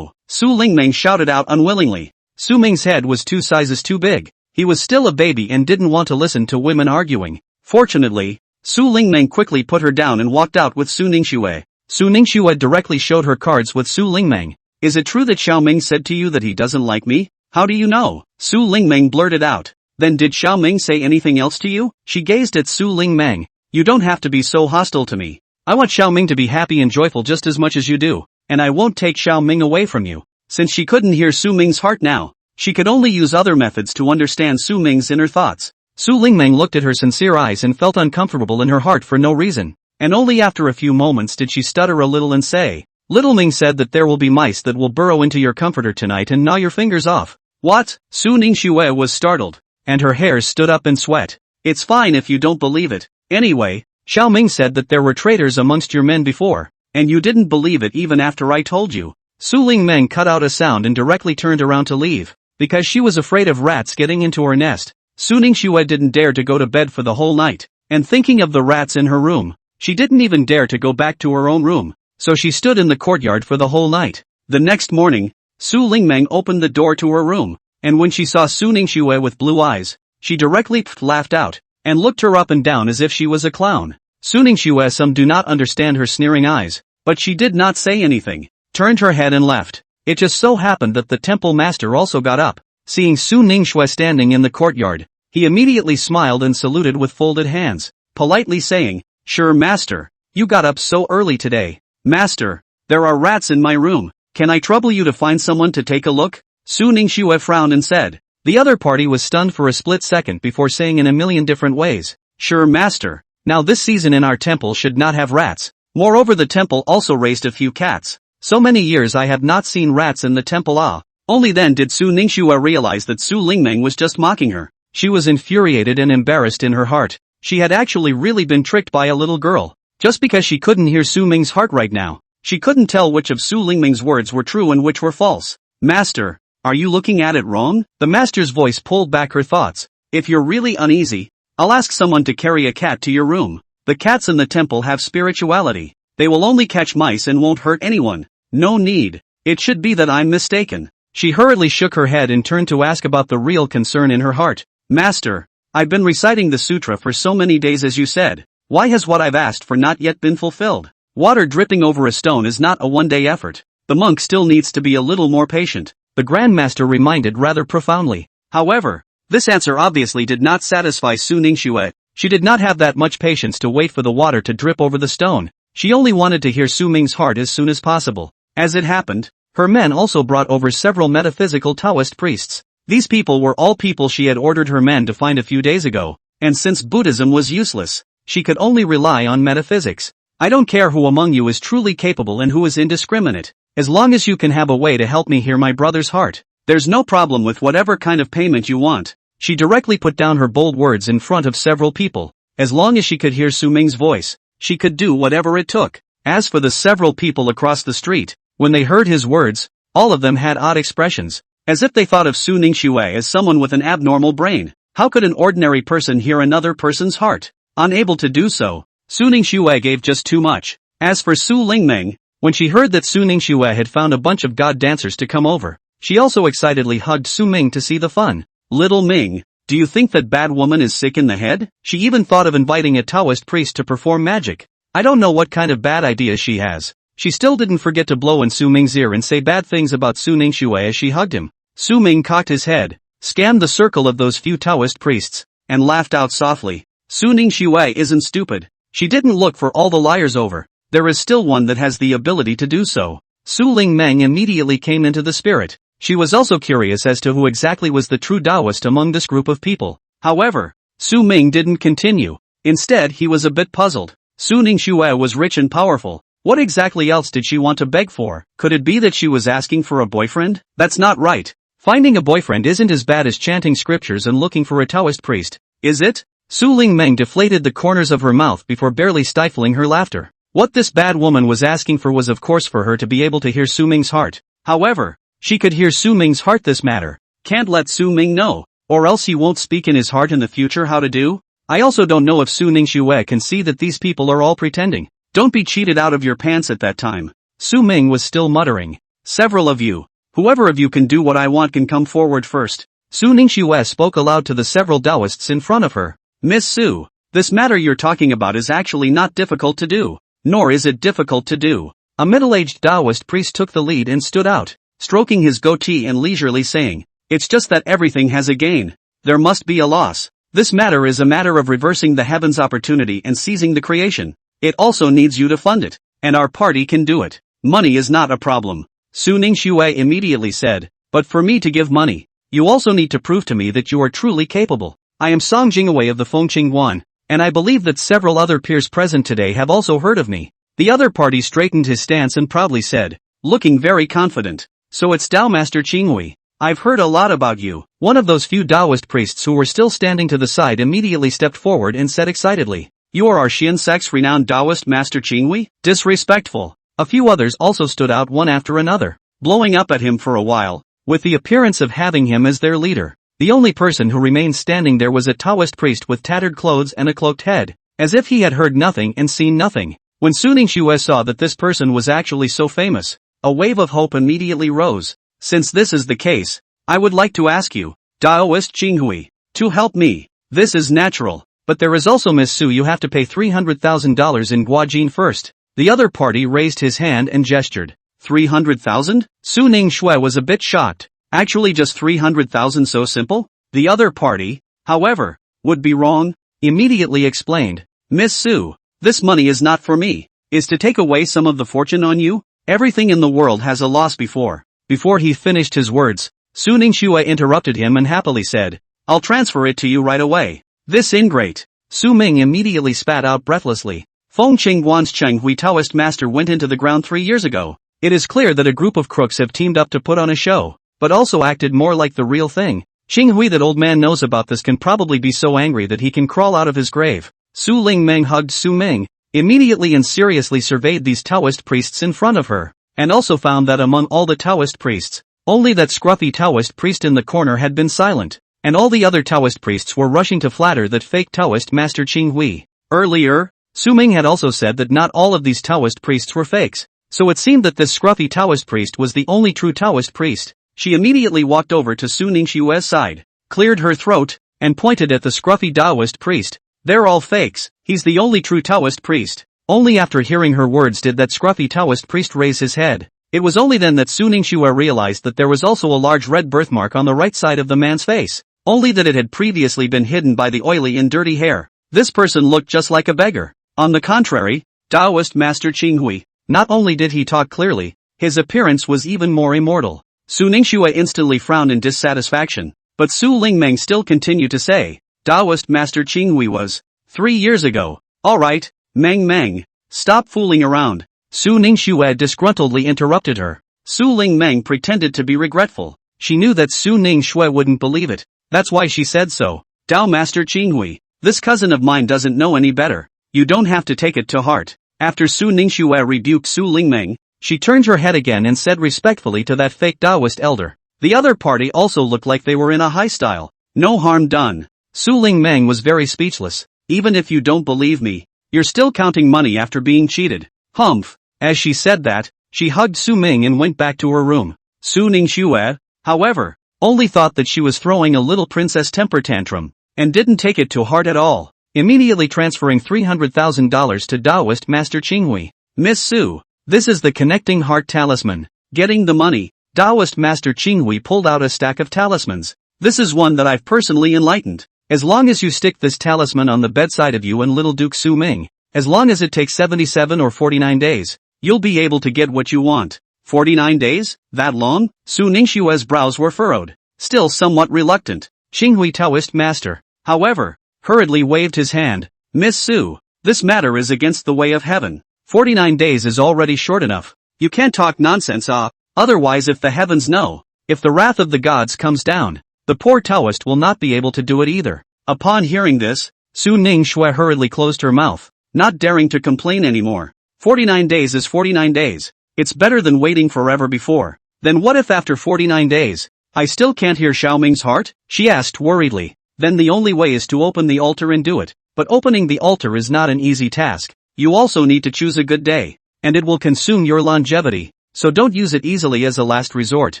Su Lingmeng shouted out unwillingly. Su Ming's head was 2 sizes too big. He was still a baby and didn't want to listen to women arguing. Fortunately, Su Lingmeng quickly put her down and walked out with Su Ningxue. Su Ningxue directly showed her cards with Su Lingmeng. "Is it true that Xiao Ming said to you that he doesn't like me?" "How do you know?" Su Lingmeng blurted out. "Then did Xiao Ming say anything else to you?" She gazed at Su Lingmeng. "You don't have to be so hostile to me. I want Xiao Ming to be happy and joyful just as much as you do, and I won't take Xiao Ming away from you." Since she couldn't hear Su Ming's heart now, she could only use other methods to understand Su Ming's inner thoughts. Su Lingmeng looked at her sincere eyes and felt uncomfortable in her heart for no reason, and only after a few moments did she stutter a little and say, "Little Ming said that there will be mice that will burrow into your comforter tonight and gnaw your fingers off." "What?" Su Ningxue was startled, and her hairs stood up in sweat. "It's fine if you don't believe it. Anyway, Xiao Ming said that there were traitors amongst your men before, and you didn't believe it even after I told you." Su Lingmeng cut out a sound and directly turned around to leave, because she was afraid of rats getting into her nest. Su Ningxue didn't dare to go to bed for the whole night, and thinking of the rats in her room, she didn't even dare to go back to her own room, so she stood in the courtyard for the whole night. The next morning, Su Lingmeng opened the door to her room, and when she saw Su Ningxue with blue eyes, she directly laughed out, and looked her up and down as if she was a clown. Su Ningxue some do not understand her sneering eyes, but she did not say anything, turned her head and left. It just so happened that the temple master also got up. Seeing Su Ningxue standing in the courtyard, he immediately smiled and saluted with folded hands, politely saying, "Sure master, you got up so early today." "Master, there are rats in my room. Can I trouble you to find someone to take a look?" Su Ningxue frowned and said. The other party was stunned for a split second before saying in a million different ways, "Sure master, now this season in our temple should not have rats. Moreover the temple also raised a few cats. So many years I have not seen rats in the temple." Only then did Su Ningxue realize that Su Lingmeng was just mocking her. She was infuriated and embarrassed in her heart. She had actually really been tricked by a little girl. Just because she couldn't hear Su Ming's heart right now, she couldn't tell which of Su Lingmeng's words were true and which were false. "Master, are you looking at it wrong?" The master's voice pulled back her thoughts. "If you're really uneasy, I'll ask someone to carry a cat to your room. The cats in the temple have spirituality. They will only catch mice and won't hurt anyone. No need. It should be that I'm mistaken." She hurriedly shook her head and turned to ask about the real concern in her heart. "Master, I've been reciting the sutra for so many days as you said, Why has what I've asked for not yet been fulfilled? Water dripping over a stone is not a one-day effort. The monk still needs to be a little more patient, the Grandmaster reminded rather profoundly. However, this answer obviously did not satisfy Su Ningxue. She did not have that much patience to wait for the water to drip over the stone. She only wanted to hear Su Ming's heart as soon as possible. As it happened, her men also brought over several metaphysical Taoist priests. These people were all people she had ordered her men to find a few days ago, and since Buddhism was useless, she could only rely on metaphysics. I don't care who among you is truly capable and who is indiscriminate. As long as you can have a way to help me hear my brother's heart, there's no problem with whatever kind of payment you want. She directly put down her bold words in front of several people. As long as she could hear Su Ming's voice, she could do whatever it took. As for the several people across the street, when they heard his words, all of them had odd expressions, as if they thought of Su Ningxue as someone with an abnormal brain. How could an ordinary person hear another person's heart? Unable to do so, Su Ningxue gave just too much. As for Su Lingmeng, when she heard that Su Ningxue had found a bunch of god dancers to come over, she also excitedly hugged Su Ming to see the fun. Little Ming, do you think that bad woman is sick in the head? She even thought of inviting a Taoist priest to perform magic. I don't know what kind of bad ideas she has. She still didn't forget to blow in Su Ming's ear and say bad things about Su Ningxue as she hugged him. Su Ming cocked his head, scanned the circle of those few Taoist priests, and laughed out softly. Su Ningxue isn't stupid. She didn't look for all the liars over. There is still one that has the ability to do so. Su Lingmeng immediately came into the spirit. She was also curious as to who exactly was the true Taoist among this group of people. However, Su Ming didn't continue. Instead, he was a bit puzzled. Su Ningxue was rich and powerful. What exactly else did she want to beg for? Could it be that she was asking for a boyfriend? That's not right. Finding a boyfriend isn't as bad as chanting scriptures and looking for a Taoist priest, is it? Su Lingmeng deflated the corners of her mouth before barely stifling her laughter. What this bad woman was asking for was of course for her to be able to hear Su Ming's heart. However, she could hear Su Ming's heart this matter. Can't let Su Ming know, or else he won't speak in his heart in the future how to do? I also don't know if Su Ningxue can see that these people are all pretending. Don't be cheated out of your pants at that time. Su Ming was still muttering. Several of you, whoever of you can do what I want can come forward first. Su Ningxue spoke aloud to the several Taoists in front of her. Miss Su, this matter you're talking about is actually not difficult to do. Nor is it difficult to do. A middle-aged Taoist priest took the lead and stood out, stroking his goatee and leisurely saying, it's just that everything has a gain. There must be a loss. This matter is a matter of reversing the heavens' opportunity and seizing the creation. It also needs you to fund it, and our party can do it. Money is not a problem. Su Ningxue immediately said, but for me to give money, you also need to prove to me that you are truly capable. I am Song Jingwei of the Fengqing Yuan, and I believe that several other peers present today have also heard of me. The other party straightened his stance and proudly said, looking very confident, so it's Dao Master Qinghui. I've heard a lot about you. One of those few Taoist priests who were still standing to the side immediately stepped forward and said excitedly, you are our Xian sect's renowned Taoist Master Qinghui? Disrespectful. A few others also stood out one after another, blowing up at him for a while, with the appearance of having him as their leader. The only person who remained standing there was a Taoist priest with tattered clothes and a cloaked head, as if he had heard nothing and seen nothing. When Su Ningxue saw that this person was actually so famous, a wave of hope immediately rose. Since this is the case, I would like to ask you, Taoist Qinghui, to help me. This is natural, but there is also Miss Su. You have to pay $300,000 in Guajin first. The other party raised his hand and gestured. 300,000? Su Ningxue was a bit shocked. Actually just 300,000, so simple? The other party, however, would be wrong, immediately explained. Miss Su, this money is not for me, is to take away some of the fortune on you? Everything in the world has a loss before. Before he finished his words, Su Ningxue interrupted him and happily said, I'll transfer it to you right away. This ingrate. Su Ming immediately spat out breathlessly. Fengqing Yuan's Chenghui Taoist master went into the ground 3 years ago. It is clear that a group of crooks have teamed up to put on a show, but also acted more like the real thing. Qinghui, that old man knows about this, can probably be so angry that he can crawl out of his grave. Su Lingmeng hugged Su Ming, immediately and seriously surveyed these Taoist priests in front of her, and also found that among all the Taoist priests, only that scruffy Taoist priest in the corner had been silent, and all the other Taoist priests were rushing to flatter that fake Taoist master Qinghui. Earlier, Su Ming had also said that not all of these Taoist priests were fakes, so it seemed that this scruffy Taoist priest was the only true Taoist priest. She immediately walked over to Su Ningxue's side, cleared her throat, and pointed at the scruffy Taoist priest. They're all fakes, he's the only true Taoist priest. Only after hearing her words did that scruffy Taoist priest raise his head. It was only then that Su Ningxue realized that there was also a large red birthmark on the right side of the man's face, only that it had previously been hidden by the oily and dirty hair. This person looked just like a beggar. On the contrary, Taoist Master Qinghui, not only did he talk clearly, his appearance was even more immortal. Su Ningxue instantly frowned in dissatisfaction, but Su Lingmeng still continued to say, Taoist Master Qinghui was 3 years ago. Alright, Meng, stop fooling around. Su Ningxue disgruntledly interrupted her. Su Lingmeng pretended to be regretful. She knew that Su Ningxue wouldn't believe it. That's why she said so. Tao Master Qinghui, this cousin of mine doesn't know any better. You don't have to take it to heart. After Su Ningxue rebuked Su Lingmeng, she turned her head again and said respectfully to that fake Taoist elder. The other party also looked like they were in a high style. No harm done. Su Lingmeng was very speechless. Even if you don't believe me, you're still counting money after being cheated. Humph. As she said that, she hugged Su Ming and went back to her room. Su Ningxue, however, only thought that she was throwing a little princess temper tantrum, and didn't take it to heart at all, immediately transferring $300,000 to Taoist Master Qinghui. Miss Su, this is the connecting heart talisman. Getting the money, Taoist Master Qinghui pulled out a stack of talismans. This is one that I've personally enlightened. As long as you stick this talisman on the bedside of you and little Duke Su Ming, as long as it takes 77 or 49 days, you'll be able to get what you want. 49 days? That long? Su Ningxue's brows were furrowed, still somewhat reluctant. Qinghui Taoist Master, however, hurriedly waved his hand. Miss Su, this matter is against the way of heaven. 49 days is already short enough. You can't talk nonsense, otherwise if the heavens know, if the wrath of the gods comes down, the poor Taoist will not be able to do it either. Upon hearing this, Su Ningxue hurriedly closed her mouth, not daring to complain anymore. 49 days is 49 days. It's better than waiting forever before. Then what if after 49 days, I still can't hear Xiaoming's heart? She asked worriedly. Then the only way is to open the altar and do it. But opening the altar is not an easy task. You also need to choose a good day. And it will consume your longevity. So don't use it easily as a last resort.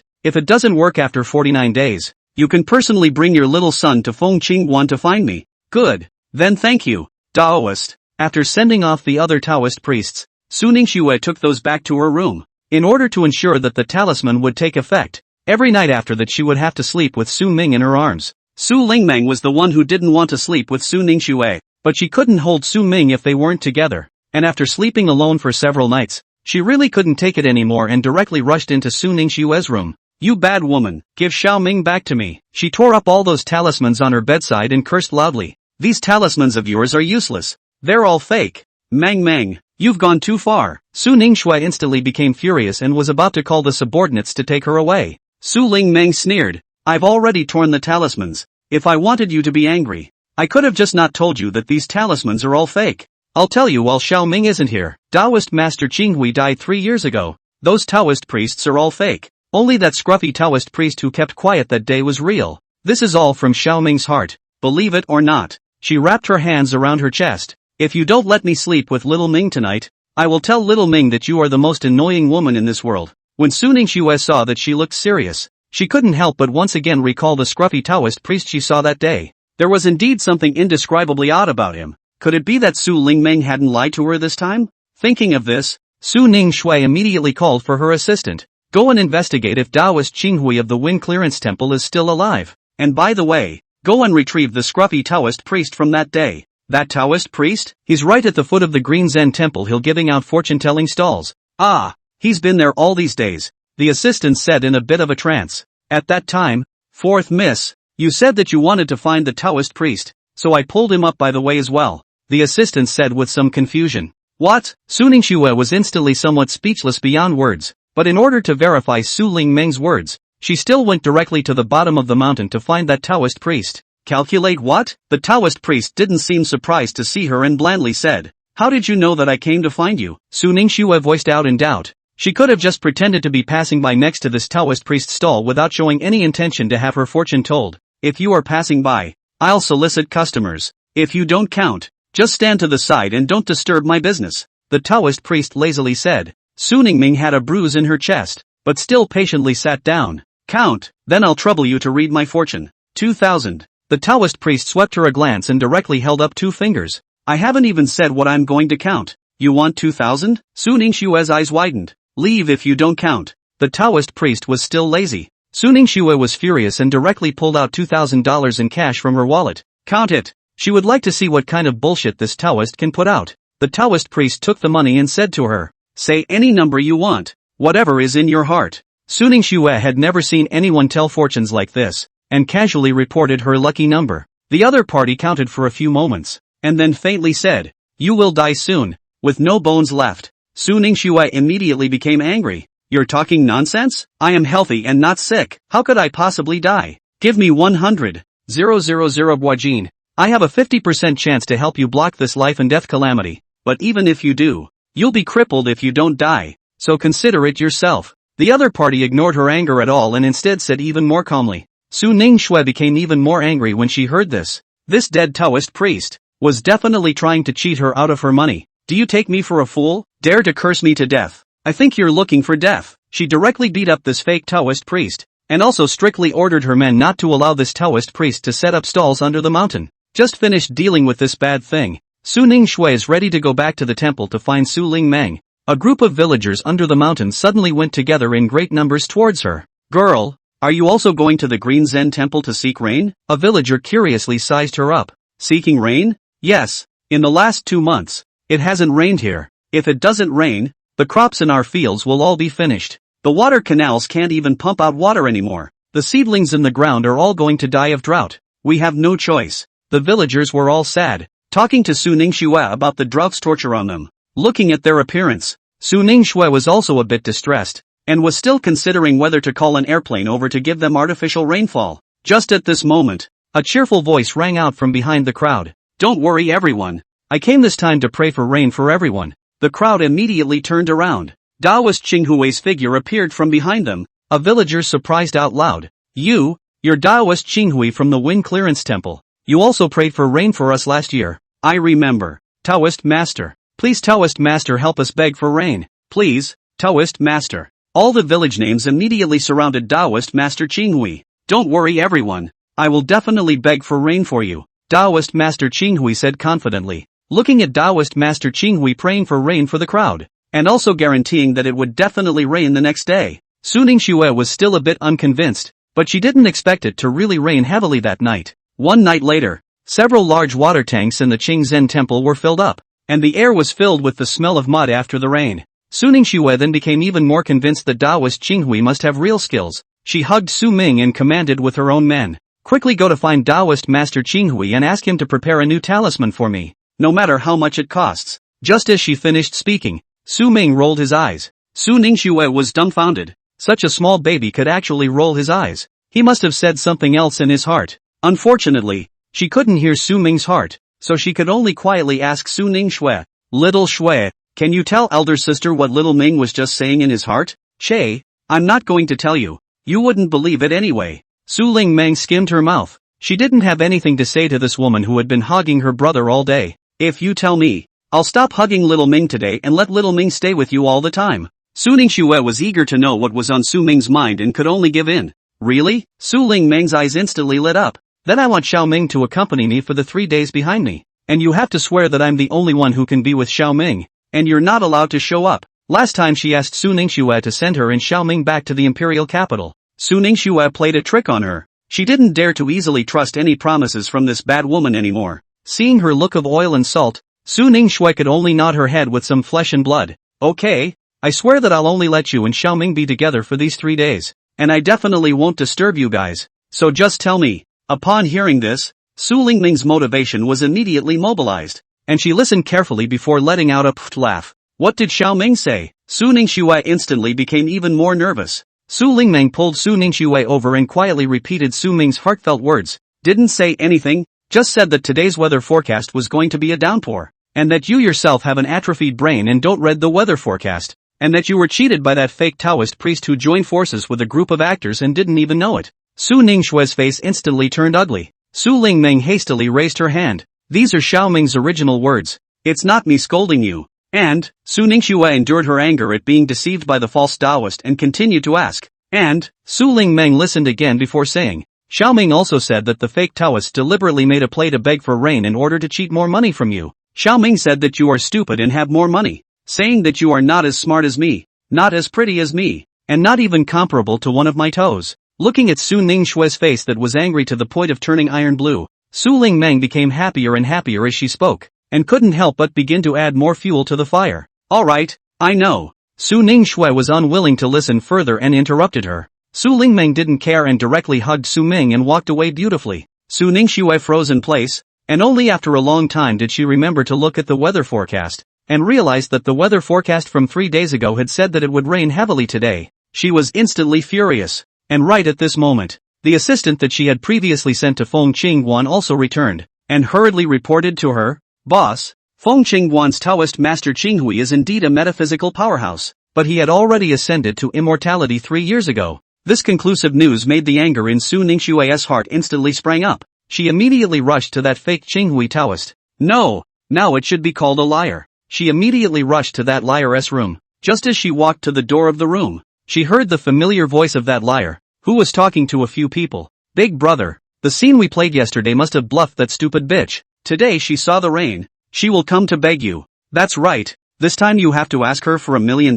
If it doesn't work after 49 days, you can personally bring your little son to Fengqingguan to find me. Good. Then thank you, Taoist. After sending off the other Taoist priests, Su Ningxue took those back to her room. In order to ensure that the talisman would take effect, every night after that she would have to sleep with Su Ming in her arms. Su Lingmeng was the one who didn't want to sleep with Su Ningxue, but she couldn't hold Su Ming if they weren't together, and after sleeping alone for several nights, she really couldn't take it anymore and directly rushed into Su Ningxue's room. You bad woman, give Xiao Ming back to me. She tore up all those talismans on her bedside and cursed loudly. These talismans of yours are useless. They're all fake. Meng, you've gone too far. Su Ningxue instantly became furious and was about to call the subordinates to take her away. Su Lingmeng sneered. I've already torn the talismans. If I wanted you to be angry, I could have just not told you that these talismans are all fake. I'll tell you while Xiao Ming isn't here. Taoist Master Qinghui died 3 years ago. Those Taoist priests are all fake. Only that scruffy Taoist priest who kept quiet that day was real. This is all from Xiao Ming's heart. Believe it or not. She wrapped her hands around her chest. If you don't let me sleep with little Ming tonight, I will tell little Ming that you are the most annoying woman in this world. When Su Ningxue saw that she looked serious, she couldn't help but once again recall the scruffy Taoist priest she saw that day. There was indeed something indescribably odd about him. Could it be that Su Lingmeng hadn't lied to her this time? Thinking of this, Su Ningxue immediately called for her assistant. Go and investigate if Taoist Qinghui of the Wind Clearance Temple is still alive. And by the way, go and retrieve the scruffy Taoist priest from that day. That Taoist priest? He's right at the foot of the Green Zen Temple Hill giving out fortune-telling stalls. Ah, he's been there all these days, the assistant said in a bit of a trance. At that time, fourth miss, you said that you wanted to find the Taoist priest, so I pulled him up by the way as well, the assistant said with some confusion. What? Su Ningxue was instantly somewhat speechless beyond words, but in order to verify Su Lingmeng's words, she still went directly to the bottom of the mountain to find that Taoist priest. Calculate what? The Taoist priest didn't seem surprised to see her and blandly said, how did you know that I came to find you? Su Ningxue voiced out in doubt. She could have just pretended to be passing by next to this Taoist priest's stall without showing any intention to have her fortune told. If you are passing by, I'll solicit customers. If you don't count, just stand to the side and don't disturb my business, the Taoist priest lazily said. Su Ningming had a bruise in her chest, but still patiently sat down. Count, then I'll trouble you to read my fortune. 2,000. The Taoist priest swept her a glance and directly held up 2 fingers. I haven't even said what I'm going to count. You want 2,000? Su Ningshue's eyes widened. Leave if you don't count. The Taoist priest was still lazy. Su Ningxue was furious and directly pulled out $2,000 in cash from her wallet. Count it. She would like to see what kind of bullshit this Taoist can put out. The Taoist priest took the money and said to her, say any number you want. Whatever is in your heart. Su Ningxue had never seen anyone tell fortunes like this, and casually reported her lucky number. The other party counted for a few moments, and then faintly said, you will die soon. With no bones left, Su Ningxue immediately became angry. You're talking nonsense? I am healthy and not sick. How could I possibly die? Give me 100,000 Guajin. I have a 50% chance to help you block this life and death calamity, but even if you do, you'll be crippled if you don't die, so consider it yourself. The other party ignored her anger at all and instead said even more calmly. Su Ningxue became even more angry when she heard this. This dead Taoist priest was definitely trying to cheat her out of her money. Do you take me for a fool? Dare to curse me to death? I think you're looking for death. She directly beat up this fake Taoist priest, and also strictly ordered her men not to allow this Taoist priest to set up stalls under the mountain. Just finished dealing with this bad thing, Su Ningxue is ready to go back to the temple to find Su Lingmeng. A group of villagers under the mountain suddenly went together in great numbers towards her. Girl, are you also going to the Green Zen temple to seek rain? A villager curiously sized her up. Seeking rain? Yes. In the last 2 months, it hasn't rained here. If it doesn't rain, the crops in our fields will all be finished. The water canals can't even pump out water anymore. The seedlings in the ground are all going to die of drought. We have no choice. The villagers were all sad, talking to Su Ningxue about the drought's torture on them. Looking at their appearance, Su Ningxue was also a bit distressed, and was still considering whether to call an airplane over to give them artificial rainfall. Just at this moment, a cheerful voice rang out from behind the crowd. Don't worry everyone. I came this time to pray for rain for everyone. The crowd immediately turned around. Taoist Qinghui's figure appeared from behind them. A villager surprised out loud. You're Taoist Qinghui from the Wind Clearance Temple. You also prayed for rain for us last year. I remember. Taoist Master. Please Taoist Master help us beg for rain. Please, Taoist Master. All the village names immediately surrounded Taoist Master Qinghui. Don't worry everyone. I will definitely beg for rain for you, Taoist Master Qinghui said confidently, looking at Taoist Master Qinghui praying for rain for the crowd, and also guaranteeing that it would definitely rain the next day. Su Ningxue was still a bit unconvinced, but she didn't expect it to really rain heavily that night. One night later, several large water tanks in the Qingzhen temple were filled up, and the air was filled with the smell of mud after the rain. Su Ningxue then became even more convinced that Taoist Qinghui must have real skills. She hugged Su Ming and commanded with her own men, quickly go to find Taoist Master Qinghui and ask him to prepare a new talisman for me, no matter how much it costs. Just as she finished speaking, Su Ming rolled his eyes. Su Ningxue was dumbfounded. Such a small baby could actually roll his eyes. He must have said something else in his heart. Unfortunately, she couldn't hear Su Ming's heart, so she could only quietly ask Su Ningxue, Little Xue, can you tell elder sister what little Ming was just saying in his heart? Che, I'm not going to tell you. You wouldn't believe it anyway. Su Lingmeng skimmed her mouth. She didn't have anything to say to this woman who had been hugging her brother all day. If you tell me, I'll stop hugging little Ming today and let little Ming stay with you all the time. Su Ningxue was eager to know what was on Su Ming's mind and could only give in. Really? Su Lingmeng's eyes instantly lit up. Then I want Xiao Ming to accompany me for the 3 days behind me. And you have to swear that I'm the only one who can be with Xiao Ming. And you're not allowed to show up. Last time she asked Su Ningxue to send her and Xiao Ming back to the imperial capital. Su Ningxue played a trick on her. She didn't dare to easily trust any promises from this bad woman anymore. Seeing her look of oil and salt, Su Ningxue could only nod her head with some flesh and blood. Okay, I swear that I'll only let you and Xiao Ming be together for these 3 days. And I definitely won't disturb you guys. So just tell me. Upon hearing this, Su Lingming's motivation was immediately mobilized, and she listened carefully before letting out a pfft laugh. What did Xiao Ming say? Su Ningxue instantly became even more nervous. Su Lingmeng pulled Su Ningxue over and quietly repeated Su Ming's heartfelt words. Didn't say anything, just said that today's weather forecast was going to be a downpour, and that you yourself have an atrophied brain and don't read the weather forecast, and that you were cheated by that fake Taoist priest who joined forces with a group of actors and didn't even know it. Su Ningxue's face instantly turned ugly. Su Lingmeng hastily raised her hand. These are Xiao Ming's original words. It's not me scolding you. And, Su Ningxue endured her anger at being deceived by the false Taoist and continued to ask. And, Su Lingmeng listened again before saying, Xiaoming also said that the fake Taoist deliberately made a play to beg for rain in order to cheat more money from you. Xiaoming said that you are stupid and have more money, saying that you are not as smart as me, not as pretty as me, and not even comparable to one of my toes. Looking at Su Ningshue's face that was angry to the point of turning iron blue, Su Lingmeng became happier and happier as she spoke, and couldn't help but begin to add more fuel to the fire. Alright, I know. Su Ningxue was unwilling to listen further and interrupted her. Su Lingmeng didn't care and directly hugged Su Ming and walked away beautifully. Su Ningxue froze in place, and only after a long time did she remember to look at the weather forecast, and realized that the weather forecast from 3 days ago had said that it would rain heavily today. She was instantly furious, and right at this moment, the assistant that she had previously sent to Feng Qingguan also returned, and hurriedly reported to her, "Boss, Feng Qingguan's Taoist master Qinghui is indeed a metaphysical powerhouse, but he had already ascended to immortality 3 years ago." This conclusive news made the anger in Su Ningxue's heart instantly sprang up. She immediately rushed to that fake Qinghui Taoist. No, now it should be called a liar. She immediately rushed to that liar's room. Just as she walked to the door of the room, she heard the familiar voice of that liar, who was talking to a few people. "Big brother, the scene we played yesterday must have bluffed that stupid bitch. Today she saw the rain. She will come to beg you." "That's right, this time you have to ask her for $1 million?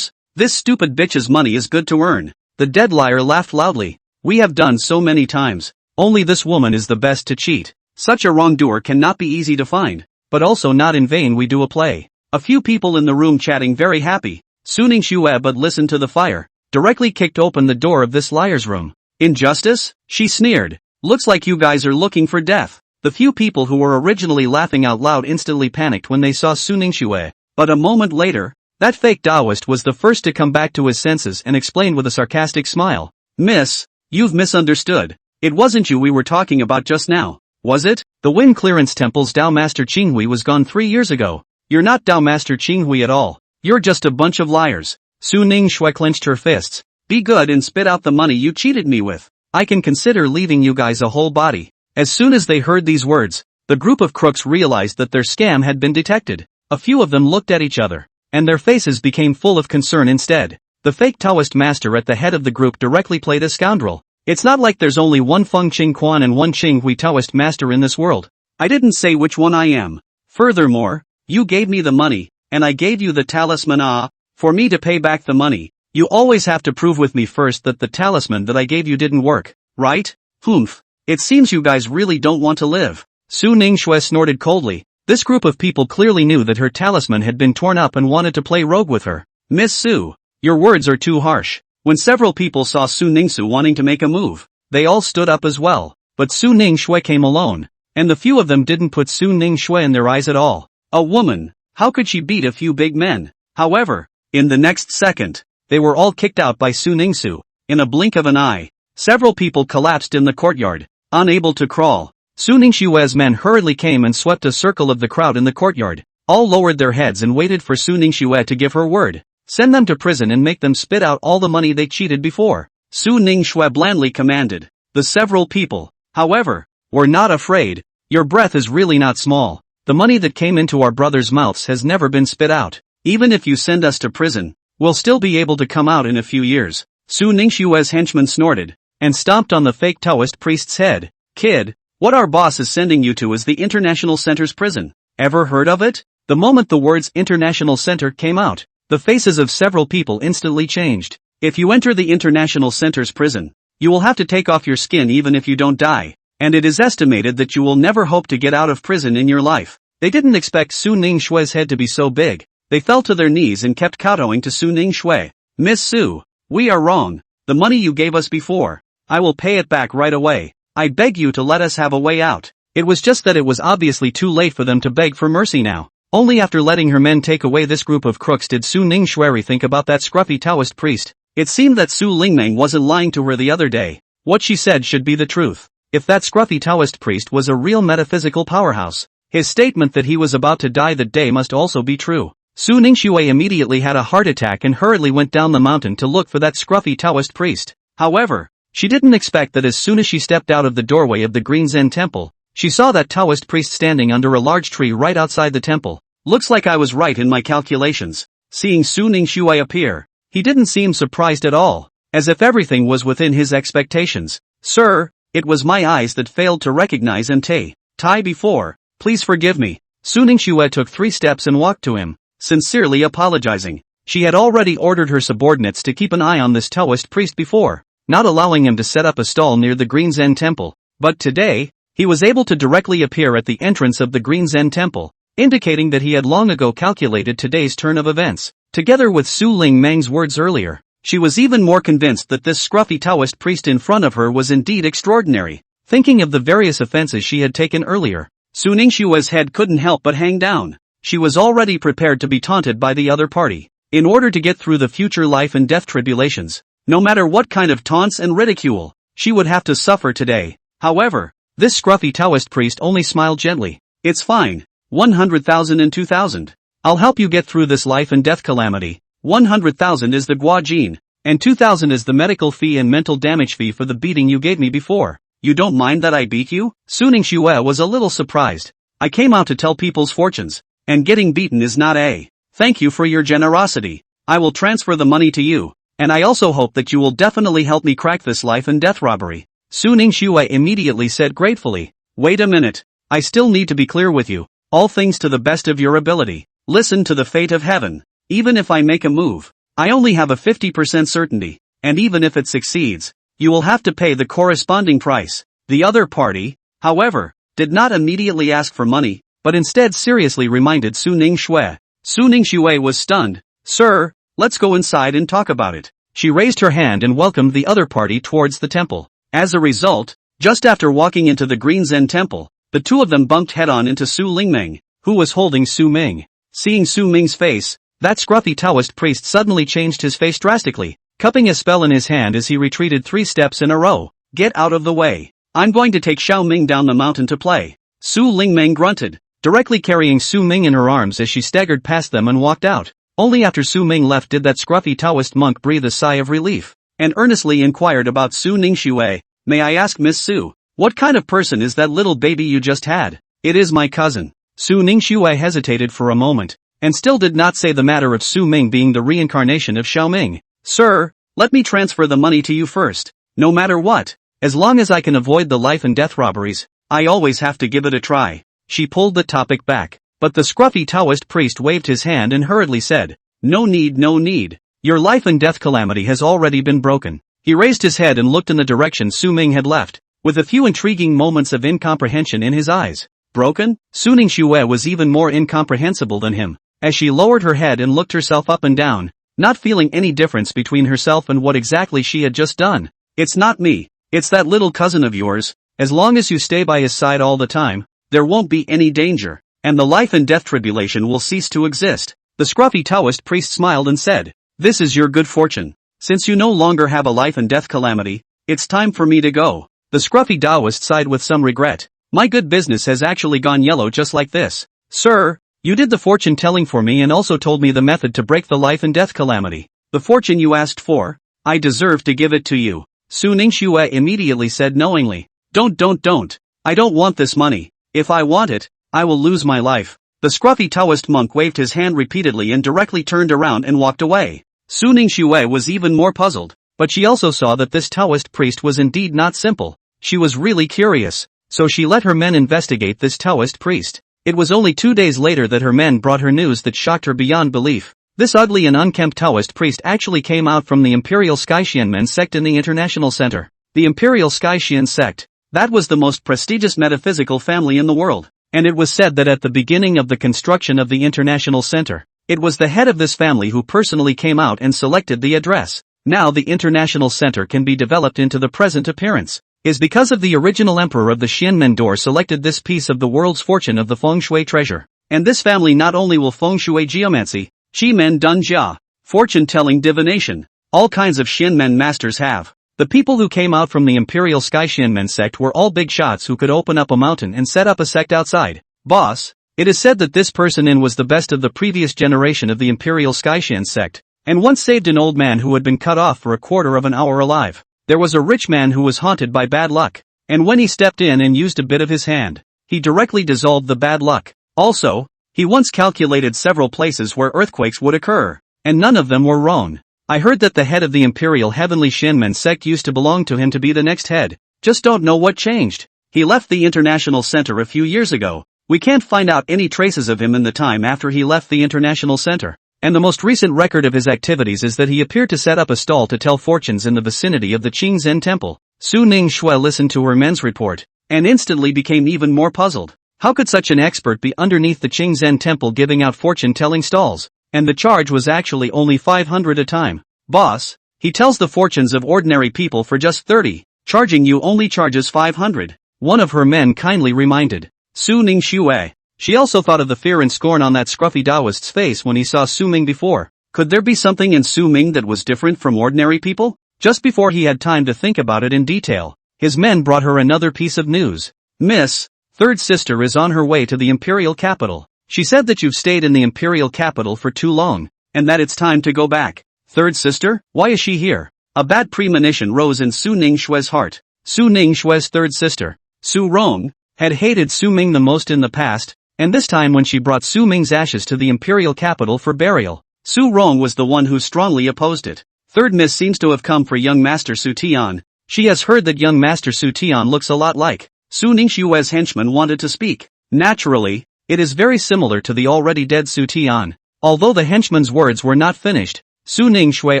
This stupid bitch's money is good to earn." The dead liar laughed loudly. "We have done so many times. Only this woman is the best to cheat. Such a wrongdoer cannot be easy to find, but also not in vain we do a play." A few people in the room chatting very happy. Su Ningxue but listened to the fire, directly kicked open the door of this liar's room. "Injustice?" she sneered. "Looks like you guys are looking for death." The few people who were originally laughing out loud instantly panicked when they saw Su Ningxue, but a moment later, that fake Taoist was the first to come back to his senses and explained with a sarcastic smile. "Miss, you've misunderstood. It wasn't you we were talking about just now, was it? The Wind Clearance Temple's Dao Master Qinghui was gone 3 years ago. You're not Dao Master Qinghui at all. You're just a bunch of liars." Su Ningxue clenched her fists. "Be good and spit out the money you cheated me with. I can consider leaving you guys a whole body." As soon as they heard these words, the group of crooks realized that their scam had been detected. A few of them looked at each other, and their faces became full of concern instead. The fake Taoist master at the head of the group directly played a scoundrel. "It's not like there's only one Feng Qingquan and one Qinghui Taoist master in this world. I didn't say which one I am. Furthermore, you gave me the money, and I gave you the talisman for me to pay back the money. You always have to prove with me first that the talisman that I gave you didn't work, right? Humph. It seems you guys really don't want to live." Su Ningxue snorted coldly. This group of people clearly knew that her talisman had been torn up and wanted to play rogue with her. "Miss Su, your words are too harsh." When several people saw Su Ningxue wanting to make a move, they all stood up as well, but Su Ningxue came alone, and the few of them didn't put Su Ningxue in their eyes at all. A woman, how could she beat a few big men? However, in the next second, they were all kicked out by Su Ningxue. In a blink of an eye, several people collapsed in the courtyard, unable to crawl. Su Ningxue's men hurriedly came and swept a circle of the crowd in the courtyard. All lowered their heads and waited for Su Ningxue to give her word. Send them to prison and make them spit out all the money they cheated before. Su Ningxue blandly commanded. The several people, however, were not afraid. "Your breath is really not small. The money that came into our brothers' mouths has never been spit out. Even if you send us to prison, we'll still be able to come out in a few years." Su Ningxue's henchman snorted, and stomped on the fake Taoist priest's head. "Kid, what our boss is sending you to is the International Center's prison. Ever heard of it?" The moment the words International Center came out, the faces of several people instantly changed. "If you enter the International Center's prison, you will have to take off your skin even if you don't die, and it is estimated that you will never hope to get out of prison in your life." They didn't expect Su Ningxue's head to be so big. They fell to their knees and kept kowtowing to Su Ningxue. "Miss Su, we are wrong. The money you gave us before, I will pay it back right away. I beg you to let us have a way out." It was just that it was obviously too late for them to beg for mercy now. Only after letting her men take away this group of crooks did Su Ningxue think about that scruffy Taoist priest. It seemed that Su Lingmeng wasn't lying to her the other day. What she said should be the truth. If that scruffy Taoist priest was a real metaphysical powerhouse, his statement that he was about to die that day must also be true. Su Ningxue immediately had a heart attack and hurriedly went down the mountain to look for that scruffy Taoist priest. However, she didn't expect that as soon as she stepped out of the doorway of the Green Zen Temple, she saw that Taoist priest standing under a large tree right outside the temple. "Looks like I was right in my calculations." Seeing Su Ningxue appear, he didn't seem surprised at all, as if everything was within his expectations. "Sir, it was my eyes that failed to recognize and tie before. Please forgive me. Su Ningxue took 3 steps and walked to him, sincerely apologizing. She had already ordered her subordinates to keep an eye on this Taoist priest before, not allowing him to set up a stall near the Green Zen Temple. But today, he was able to directly appear at the entrance of the Green Zen Temple, indicating that he had long ago calculated today's turn of events. Together with Su Lingmeng's words earlier, she was even more convinced that this scruffy Taoist priest in front of her was indeed extraordinary. Thinking of the various offenses she had taken earlier, Su Ningxue's head couldn't help but hang down. She was already prepared to be taunted by the other party, in order to get through the future life and death tribulations. No matter what kind of taunts and ridicule, she would have to suffer today. However, this scruffy Taoist priest only smiled gently. It's fine. 100,000 and 2,000. I'll help you get through this life and death calamity. 100,000 is the guajin, and 2,000 is the medical fee and mental damage fee for the beating you gave me before. You don't mind that I beat you? Su Ningxue was a little surprised. I came out to tell people's fortunes, and getting beaten is not a. Thank you for your generosity. I will transfer the money to you, and I also hope that you will definitely help me crack this life and death robbery. Su Ningxue immediately said gratefully. Wait a minute. I still need to be clear with you. All things to the best of your ability. Listen to the fate of heaven. Even if I make a move, I only have a 50% certainty, and even if it succeeds, you will have to pay the corresponding price. The other party, however, did not immediately ask for money, but instead seriously reminded Su Ningxue. Su Ningxue was stunned. Sir, let's go inside and talk about it. She raised her hand and welcomed the other party towards the temple. As a result, just after walking into the Green Zen Temple, the two of them bumped head-on into Su Lingmeng, who was holding Su Ming. Seeing Su Ming's face, that scruffy Taoist priest suddenly changed his face drastically, cupping a spell in his hand as he retreated 3 steps in a row. Get out of the way. I'm going to take Xiao Ming down the mountain to play. Su Lingmeng grunted, directly carrying Su Ming in her arms as she staggered past them and walked out. Only after Su Ming left did that scruffy Taoist monk breathe a sigh of relief, and earnestly inquired about Su Ningxue. May I ask Miss Su, what kind of person is that little baby you just had? It is my cousin. Su Ningxue hesitated for a moment, and still did not say the matter of Su Ming being the reincarnation of Xiao Ming. Sir, let me transfer the money to you first. No matter what, as long as I can avoid the life and death robberies, I always have to give it a try. She pulled the topic back, but the scruffy Taoist priest waved his hand and hurriedly said, No need, no need. Your life and death calamity has already been broken. He raised his head and looked in the direction Su Ming had left, with a few intriguing moments of incomprehension in his eyes. Broken? Su Ningxue was even more incomprehensible than him, as she lowered her head and looked herself up and down, not feeling any difference between herself and what exactly she had just done. It's not me, it's that little cousin of yours. As long as you stay by his side all the time, there won't be any danger, and the life and death tribulation will cease to exist. The scruffy Taoist priest smiled and said, This is your good fortune. Since you no longer have a life and death calamity, it's time for me to go. The scruffy Taoist sighed with some regret. My good business has actually gone yellow just like this. Sir, you did the fortune telling for me and also told me the method to break the life and death calamity. The fortune you asked for, I deserve to give it to you. Su Ningxue immediately said knowingly. Don't. I don't want this money. If I want it, I will lose my life. The scruffy Taoist monk waved his hand repeatedly and directly turned around and walked away. Su Ningxue was even more puzzled, but she also saw that this Taoist priest was indeed not simple. She was really curious, so she let her men investigate this Taoist priest. It was only 2 days later that her men brought her news that shocked her beyond belief. This ugly and unkempt Taoist priest actually came out from the Imperial Sky Xianmen sect in the International Center. The Imperial Sky Xian sect, that was the most prestigious metaphysical family in the world, and it was said that at the beginning of the construction of the International Center, it was the head of this family who personally came out and selected the address. Now the International Center can be developed into the present appearance, is because of the original emperor of the Xianmen door selected this piece of the world's fortune of the feng shui treasure. And this family not only will feng shui geomancy, Qimen Dunjia, fortune-telling divination, all kinds of Xianmen masters have. The people who came out from the Imperial Sky Xianmen sect were all big shots who could open up a mountain and set up a sect outside. Boss, it is said that this person in was the best of the previous generation of the Imperial Sky Xian sect, and once saved an old man who had been cut off for a quarter of an hour alive. There was a rich man who was haunted by bad luck, and when he stepped in and used a bit of his hand, he directly dissolved the bad luck. Also, he once calculated several places where earthquakes would occur, and none of them were wrong. I heard that the head of the Imperial Heavenly Xianmen sect used to belong to him to be the next head. just don't know what changed. He left the international center a few years ago. We can't find out any traces of him in the time after he left the international center. And the most recent record of his activities is that he appeared to set up a stall to tell fortunes in the vicinity of the Qingzhen temple. Su Ningshui listened to her men's report, and instantly became even more puzzled. How could such an expert be underneath the Qingzhen temple giving out fortune-telling stalls? And the charge was actually only 500 a time. Boss, he tells the fortunes of ordinary people for just 30, charging you only charges 500. One of her men kindly reminded Su Ningshui. She also thought of the fear and scorn on that scruffy Taoist's face when he saw Su Ming before. Could there be something in Su Ming that was different from ordinary people? Just before he had time to think about it in detail, his men brought her another piece of news. Miss, third sister is on her way to the imperial capital. She said that you've stayed in the imperial capital for too long, and that it's time to go back. Third sister? Why is she here? A bad premonition rose in Su Ningshui's heart. Su Ningshui's third sister, Su Rong, had hated Su Ming the most in the past, and this time when she brought Su Ming's ashes to the imperial capital for burial, Su Rong was the one who strongly opposed it. Third miss seems to have come for young Master Su Tian. She has heard that young Master Su Tian looks a lot like Su Ningshui's henchman wanted to speak. Naturally, it is very similar to the already dead Su Tian. Although the henchman's words were not finished, Su Ningshui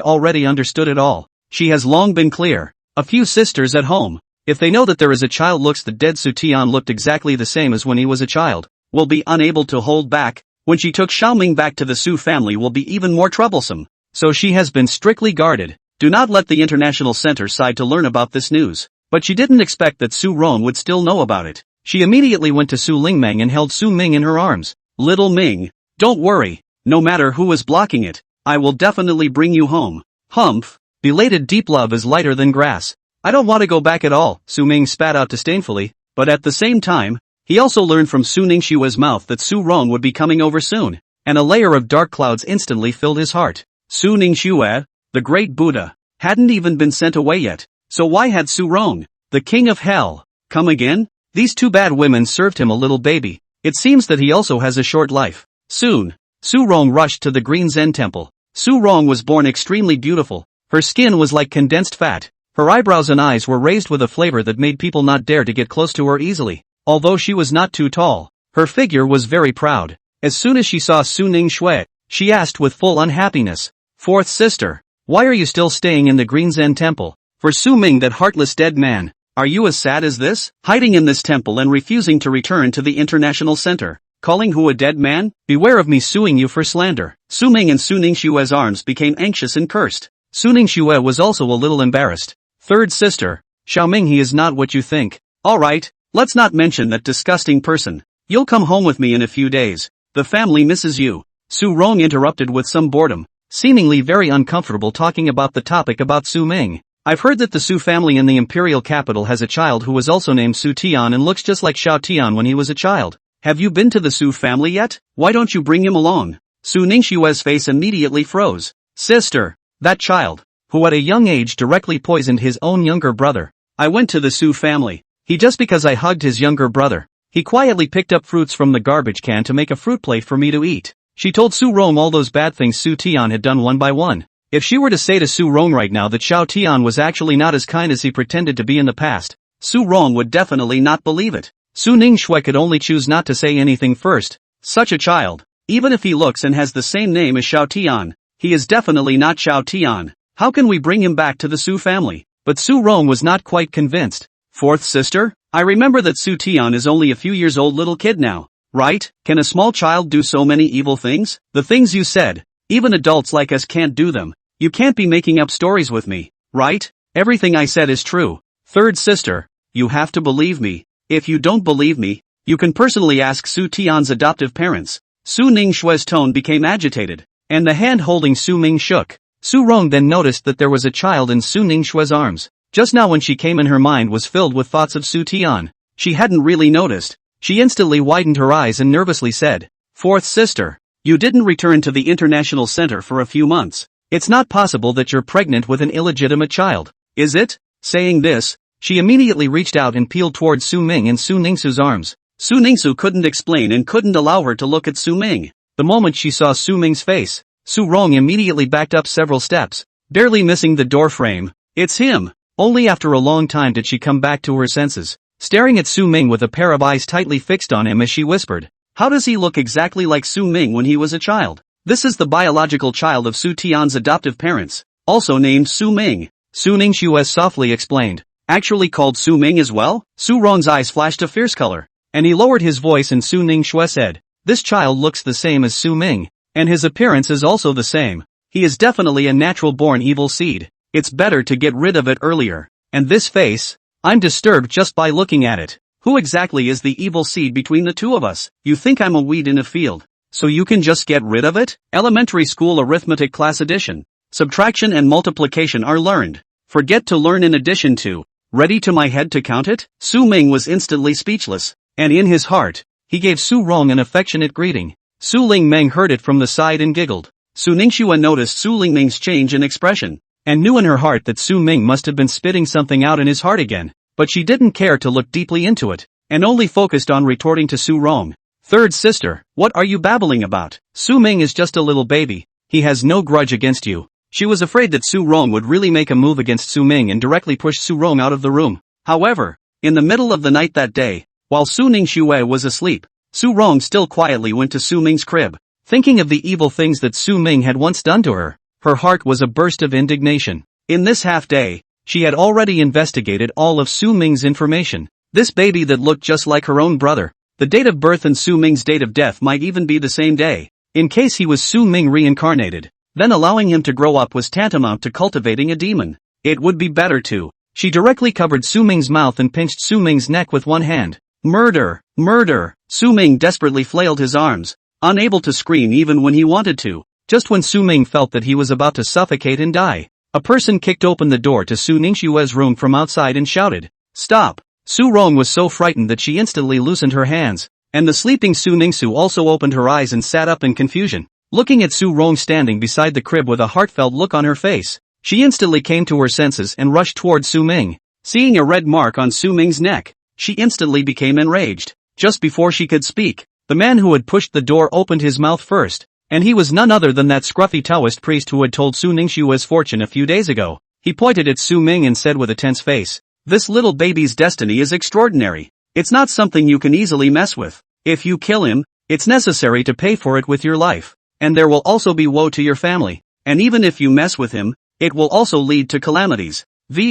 already understood it all. She has long been clear. A few sisters at home, if they know that there is a child looks the dead Su Tian looked exactly the same as when he was a child, will be unable to hold back. When she took Xiaoming back to the Su family will be even more troublesome. So she has been strictly guarded. Do not let the international center side to learn about this news. But she didn't expect that Su Rong would still know about it. She immediately went to Su Lingmeng and held Su Ming in her arms. Little Ming, don't worry. No matter who is blocking it, I will definitely bring you home. Humph, belated deep love is lighter than grass. I don't want to go back at all, Su Ming spat out disdainfully, but at the same time, he also learned from Su Ningshui's mouth that Su Rong would be coming over soon, and a layer of dark clouds instantly filled his heart. Su Ningshui, the great Buddha, hadn't even been sent away yet, so why had Su Rong, the king of hell, come again? These two bad women served him a little baby. It seems that he also has a short life. Soon, Su Rong rushed to the Green Zen temple. Su Rong was born extremely beautiful. Her skin was like condensed fat. Her eyebrows and eyes were raised with a flavor that made people not dare to get close to her easily. Although she was not too tall, her figure was very proud. As soon as she saw Su Ningshui, she asked with full unhappiness, Fourth sister, why are you still staying in the Green Zen temple? For Su Ming, that heartless dead man, are you as sad as this? Hiding in this temple and refusing to return to the international center, calling who a dead man? Beware of me suing you for slander. Su Ming and Su Ningshui's arms became anxious and cursed. Su Ningshui was also a little embarrassed. Third sister, Xiaoming, he is not what you think. Alright, let's not mention that disgusting person. You'll come home with me in a few days. The family misses you. Su Rong interrupted with some boredom, seemingly very uncomfortable talking about the topic about Su Ming. I've heard that the Su family in the imperial capital has a child who was also named Su Tian and looks just like Xiao Tian when he was a child. Have you been to the Su family yet? Why don't you bring him along? Su Ningshui's face immediately froze. Sister, that child, who at a young age directly poisoned his own younger brother. I went to the Su family. He just because I hugged his younger brother. He quietly picked up fruits from the garbage can to make a fruit plate for me to eat. She told Su Rong all those bad things Su Tian had done one by one. If she were to say to Su Rong right now that Xiao Tian was actually not as kind as he pretended to be in the past, Su Rong would definitely not believe it. Su Ningshui could only choose not to say anything first. Such a child, even if he looks and has the same name as Xiao Tian, he is definitely not Xiao Tian. How can we bring him back to the Su family? But Su Rong was not quite convinced. Fourth sister, I remember that Su Tian is only a few years old little kid now, right? Can a small child do so many evil things? The things you said, even adults like us can't do them. You can't be making up stories with me, right? Everything I said is true. Third sister, you have to believe me. If you don't believe me, you can personally ask Su Tian's adoptive parents. Su Ningshui's tone became agitated, and the hand holding Su Ming shook. Su Rong then noticed that there was a child in Su Ningshui's arms. Just now when she came in, her mind was filled with thoughts of Su Tian. She hadn't really noticed. She instantly widened her eyes and nervously said, Fourth sister, you didn't return to the international center for a few months. It's not possible that you're pregnant with an illegitimate child, is it? Saying this, she immediately reached out and peeled towards Su Ming in Su Ningshu's arms. Su Ningshu couldn't explain and couldn't allow her to look at Su Ming. The moment she saw Su Ming's face, Su Rong immediately backed up several steps, barely missing the door frame. It's him. Only after a long time did she come back to her senses, staring at Su Ming with a pair of eyes tightly fixed on him as she whispered, "How does he look exactly like Su Ming when he was a child?" This is the biological child of Su Tian's adoptive parents, also named Su Ming. Su Ningxue softly explained. Actually called Su Ming as well? Su Rong's eyes flashed a fierce color, and he lowered his voice and Su Ningxue said, "This child looks the same as Su Ming, and his appearance is also the same. He is definitely a natural-born evil seed. It's better to get rid of it earlier. And this face? I'm disturbed just by looking at it. Who exactly is the evil seed between the two of us? You think I'm a weed in a field, so you can just get rid of it?" Elementary School Arithmetic Class Addition, Subtraction and Multiplication are learned. Forget to learn in addition to. Ready to my head to count it? Su Ming was instantly speechless, and in his heart, he gave Su Rong an affectionate greeting. Su Lingmeng heard it from the side and giggled. Su Ningxue noticed Su Lingmeng's change in expression, and knew in her heart that Su Ming must have been spitting something out in his heart again, but she didn't care to look deeply into it, and only focused on retorting to Su Rong. "Third sister, what are you babbling about? Su Ming is just a little baby. He has no grudge against you." She was afraid that Su Rong would really make a move against Su Ming and directly push Su Rong out of the room. However, in the middle of the night that day, while Su Ningxue was asleep, Su Rong still quietly went to Su Ming's crib. Thinking of the evil things that Su Ming had once done to her, her heart was a burst of indignation. In this half day, she had already investigated all of Su Ming's information. This baby that looked just like her own brother. The date of birth and Su Ming's date of death might even be the same day. In case he was Su Ming reincarnated, then allowing him to grow up was tantamount to cultivating a demon. It would be better to. She directly covered Su Ming's mouth and pinched Su Ming's neck with one hand. "Murder! Murder!" Su Ming desperately flailed his arms, unable to scream even when he wanted to. Just when Su Ming felt that he was about to suffocate and die, a person kicked open the door to Su Ningxue's room from outside and shouted, "Stop!" Su Rong was so frightened that she instantly loosened her hands, and the sleeping Su Ningxue also opened her eyes and sat up in confusion. Looking at Su Rong standing beside the crib with a heartfelt look on her face, she instantly came to her senses and rushed toward Su Ming. Seeing a red mark on Su Ming's neck, she instantly became enraged. Just before she could speak, the man who had pushed the door opened his mouth first, and he was none other than that scruffy Taoist priest who had told Su Ningxue's fortune a few days ago. He pointed at Su Ming and said with a tense face, "This little baby's destiny is extraordinary. It's not something you can easily mess with. If you kill him, it's necessary to pay for it with your life. And there will also be woe to your family. And even if you mess with him, it will also lead to calamities.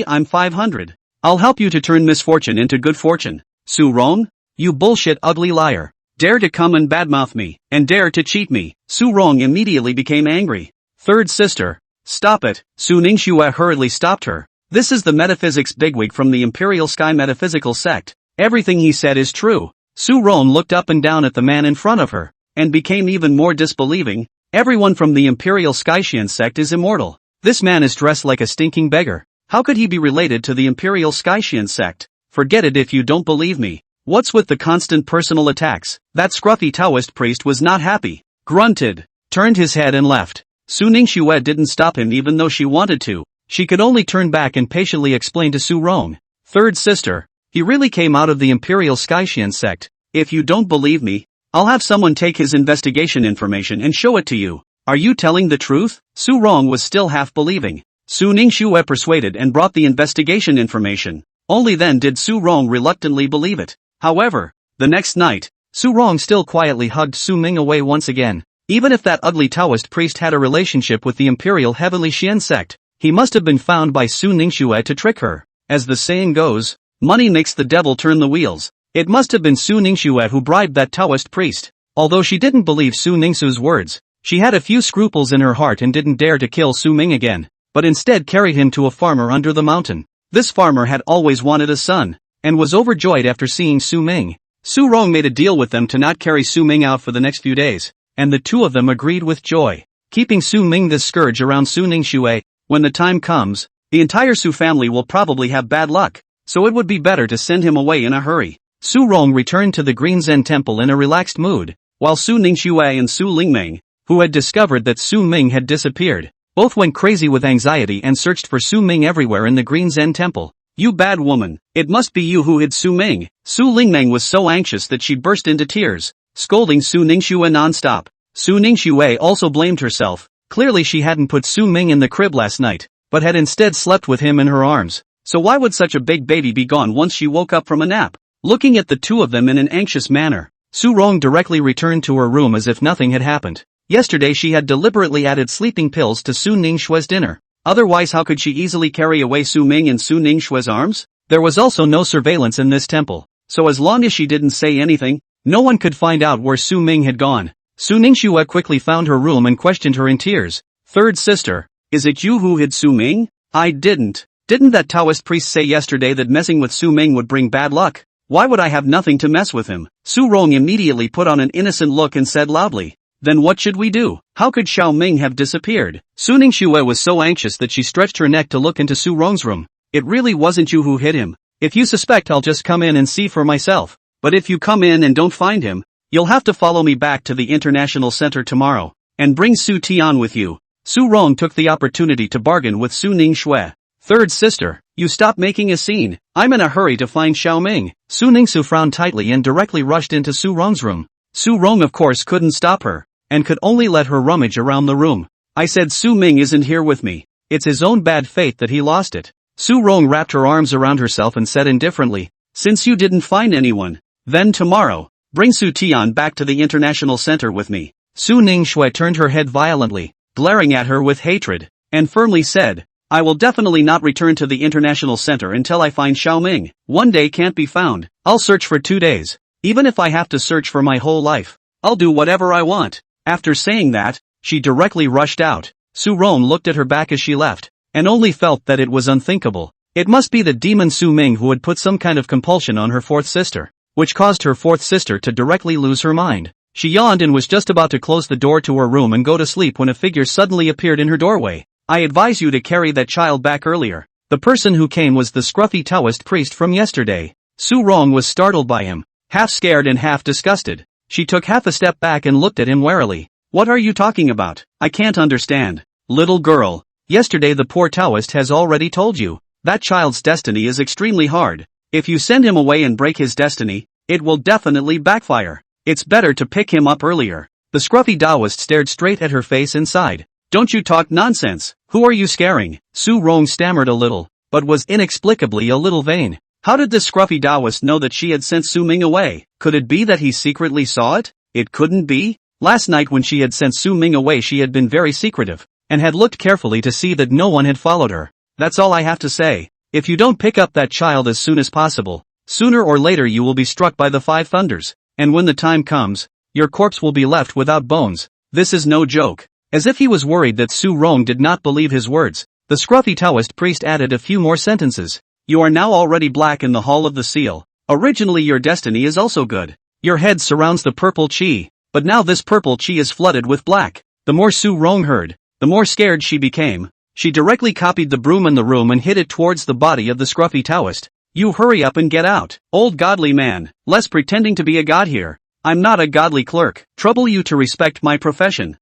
I'm 500. I'll help you to turn misfortune into good fortune." "Su Rong? You bullshit ugly liar. Dare to come and badmouth me, and dare to cheat me." Su Rong immediately became angry. "Third sister, stop it." Su Ningxue hurriedly stopped her. "This is the metaphysics bigwig from the Imperial Sky Metaphysical Sect. Everything he said is true." Su Rong looked up and down at the man in front of her, and became even more disbelieving. Everyone from the Imperial Skyxian sect is immortal. This man is dressed like a stinking beggar. How could he be related to the Imperial Skyxian sect? Forget it if you don't believe me. What's with the constant personal attacks? That scruffy Taoist priest was not happy, grunted, turned his head and left. Su Ningxue didn't stop him even though she wanted to. She could only turn back and patiently explain to Su Rong, "Third sister, he really came out of the Imperial Skyxian sect. If you don't believe me, I'll have someone take his investigation information and show it to you." "Are you telling the truth?" Su Rong was still half believing. Su Ningxue persuaded and brought the investigation information. Only then did Su Rong reluctantly believe it. However, the next night, Su Rong still quietly hugged Su Ming away once again. Even if that ugly Taoist priest had a relationship with the Imperial Heavenly Xian sect, he must have been found by Su Ningxue to trick her. As the saying goes, money makes the devil turn the wheels. It must have been Su Ningxue who bribed that Taoist priest. Although she didn't believe Su Ningxue's words, she had a few scruples in her heart and didn't dare to kill Su Ming again, but instead carried him to a farmer under the mountain. This farmer had always wanted a son, and was overjoyed after seeing Su Ming. Su Rong made a deal with them to not carry Su Ming out for the next few days, and the two of them agreed with joy, keeping Su Ming this scourge around Su Ningxue. When the time comes, the entire Su family will probably have bad luck, so it would be better to send him away in a hurry. Su Rong returned to the Green Zen Temple in a relaxed mood, while Su Ningxue and Su Lingmeng, who had discovered that Su Ming had disappeared, both went crazy with anxiety and searched for Su Ming everywhere in the Green Zen Temple. "You bad woman, it must be you who hid Su Ming." Su Lingmeng was so anxious that she burst into tears, scolding Su Ningxue non-stop. Su Ningxue also blamed herself. Clearly she hadn't put Su Ming in the crib last night, but had instead slept with him in her arms. So why would such a big baby be gone once she woke up from a nap? Looking at the two of them in an anxious manner, Su Rong directly returned to her room as if nothing had happened. Yesterday she had deliberately added sleeping pills to Su Ningshue's dinner. Otherwise how could she easily carry away Su Ming in Su Ningshue's arms? There was also no surveillance in this temple, so as long as she didn't say anything, no one could find out where Su Ming had gone. Su Ningxue quickly found her room and questioned her in tears. Third sister, is it you who hid Su Ming? I didn't. Didn't that Taoist priest say yesterday that messing with Su Ming would bring bad luck? Why would I have nothing to mess with him? Su Rong immediately put on an innocent look and said loudly. Then what should we do? How could Xiao Ming have disappeared? Su Ningxue was so anxious that she stretched her neck to look into Su Rong's room. It really wasn't you who hid him. If you suspect, I'll just come in and see for myself. But if you come in and don't find him, you'll have to follow me back to the International Center tomorrow, and bring Su Tian with you. Su Rong took the opportunity to bargain with Su Ningxue. Third sister, you stop making a scene. I'm in a hurry to find Xiao Ming. Su Ningxu frowned tightly and directly rushed into Su Rong's room. Su Rong of course couldn't stop her, and could only let her rummage around the room. I said Su Ming isn't here with me. It's his own bad fate that he lost it. Su Rong wrapped her arms around herself and said indifferently, since you didn't find anyone, then tomorrow, bring Su Tian back to the International Center with me. Su Ningxue turned her head violently, glaring at her with hatred, and firmly said, I will definitely not return to the International Center until I find Xiao Ming. One day can't be found. I'll search for 2 days. Even if I have to search for my whole life, I'll do whatever I want. After saying that, she directly rushed out. Su Rong looked at her back as she left, and only felt that it was unthinkable. It must be the demon Su Ming who had put some kind of compulsion on her fourth sister, which caused her fourth sister to directly lose her mind. She yawned and was just about to close the door to her room and go to sleep when a figure suddenly appeared in her doorway. I advise you to carry that child back earlier. The person who came was the scruffy Taoist priest from yesterday. Su Rong was startled by him, half scared and half disgusted. She took half a step back and looked at him warily. What are you talking about? I can't understand. Little girl, yesterday the poor Taoist has already told you. That child's destiny is extremely hard. If you send him away and break his destiny, it will definitely backfire. It's better to pick him up earlier. The scruffy Taoist stared straight at her face and sighed. Don't you talk nonsense. Who are you scaring? Su Rong stammered a little, but was inexplicably a little vain. How did this scruffy Taoist know that she had sent Su Ming away? Could it be that he secretly saw it? It couldn't be. Last night when she had sent Su Ming away she had been very secretive, and had looked carefully to see that no one had followed her. That's all I have to say. If you don't pick up that child as soon as possible, sooner or later you will be struck by the 5 thunders, and when the time comes, your corpse will be left without bones. This is no joke. As if he was worried that Su Rong did not believe his words, the scruffy Taoist priest added a few more sentences. You are now already black in the Hall of the Seal. Originally your destiny is also good. Your head surrounds the purple chi, but now this purple chi is flooded with black. The more Su Rong heard, the more scared she became. She directly copied the broom in the room and hit it towards the body of the scruffy Taoist. You hurry up and get out. Old godly man, less pretending to be a god here. I'm not a godly clerk. Trouble you to respect my profession.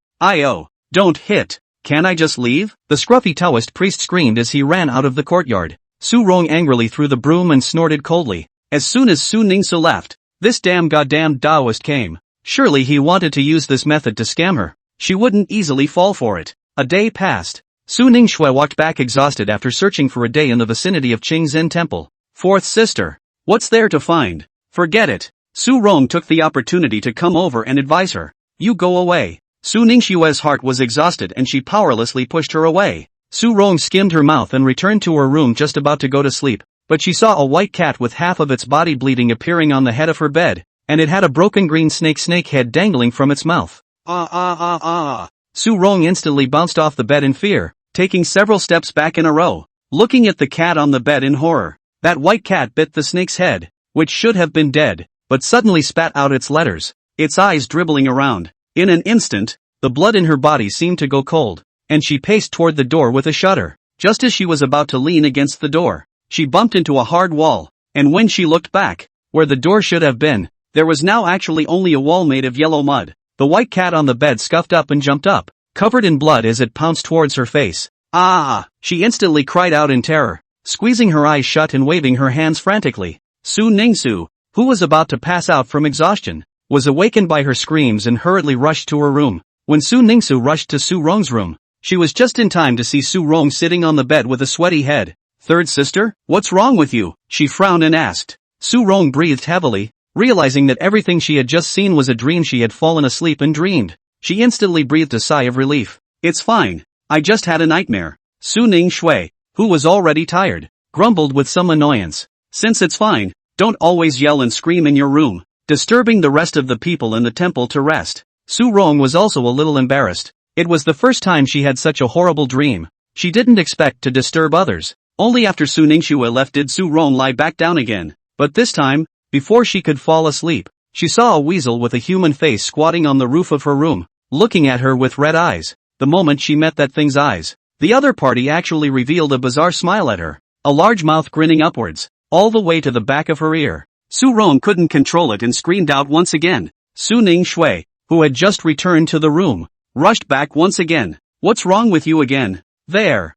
Don't hit. Can I just leave? The scruffy Taoist priest screamed as he ran out of the courtyard. Su Rong angrily threw the broom and snorted coldly. As soon as Su Ningxu left, this goddamn Taoist came. Surely he wanted to use this method to scam her. She wouldn't easily fall for it. A day passed. Su Ningxue walked back exhausted after searching for a day in the vicinity of Qingzhen Temple. Fourth sister. What's there to find? Forget it. Su Rong took the opportunity to come over and advise her. You go away. Su Ningxue's heart was exhausted and she powerlessly pushed her away. Su Rong skimmed her mouth and returned to her room just about to go to sleep, but she saw a white cat with half of its body bleeding appearing on the head of her bed, and it had a broken green snake head dangling from its mouth. Su Rong instantly bounced off the bed in fear, taking several steps back in a row, looking at the cat on the bed in horror. That white cat bit the snake's head, which should have been dead, but suddenly spat out its letters, its eyes dribbling around. In an instant, the blood in her body seemed to go cold, and she paced toward the door with a shudder. Just as she was about to lean against the door, she bumped into a hard wall, and when she looked back, where the door should have been, there was now actually only a wall made of yellow mud. The white cat on the bed scuffed up and jumped up, covered in blood as it pounced towards her face. She instantly cried out in terror, squeezing her eyes shut and waving her hands frantically. Su Ningxu, who was about to pass out from exhaustion, was awakened by her screams and hurriedly rushed to her room. When Su Ningxu rushed to Su Rong's room, she was just in time to see Su Rong sitting on the bed with a sweaty head, Third sister, what's wrong with you? She frowned and asked. Su Rong breathed heavily, realizing that everything she had just seen was a dream she had fallen asleep and dreamed. She instantly breathed a sigh of relief. It's fine. I just had a nightmare. Su Ning Shui, who was already tired, grumbled with some annoyance. Since it's fine, don't always yell and scream in your room, disturbing the rest of the people in the temple to rest. Su Rong was also a little embarrassed. It was the first time she had such a horrible dream. She didn't expect to disturb others. Only after Su Ningshua left did Su Rong lie back down again. But this time, before she could fall asleep, she saw a weasel with a human face squatting on the roof of her room, looking at her with red eyes. The moment she met that thing's eyes, the other party actually revealed a bizarre smile at her, a large mouth grinning upwards, all the way to the back of her ear. Su Rong couldn't control it and screamed out once again. Su Ning Shui, who had just returned to the room, rushed back once again. What's wrong with you again? There.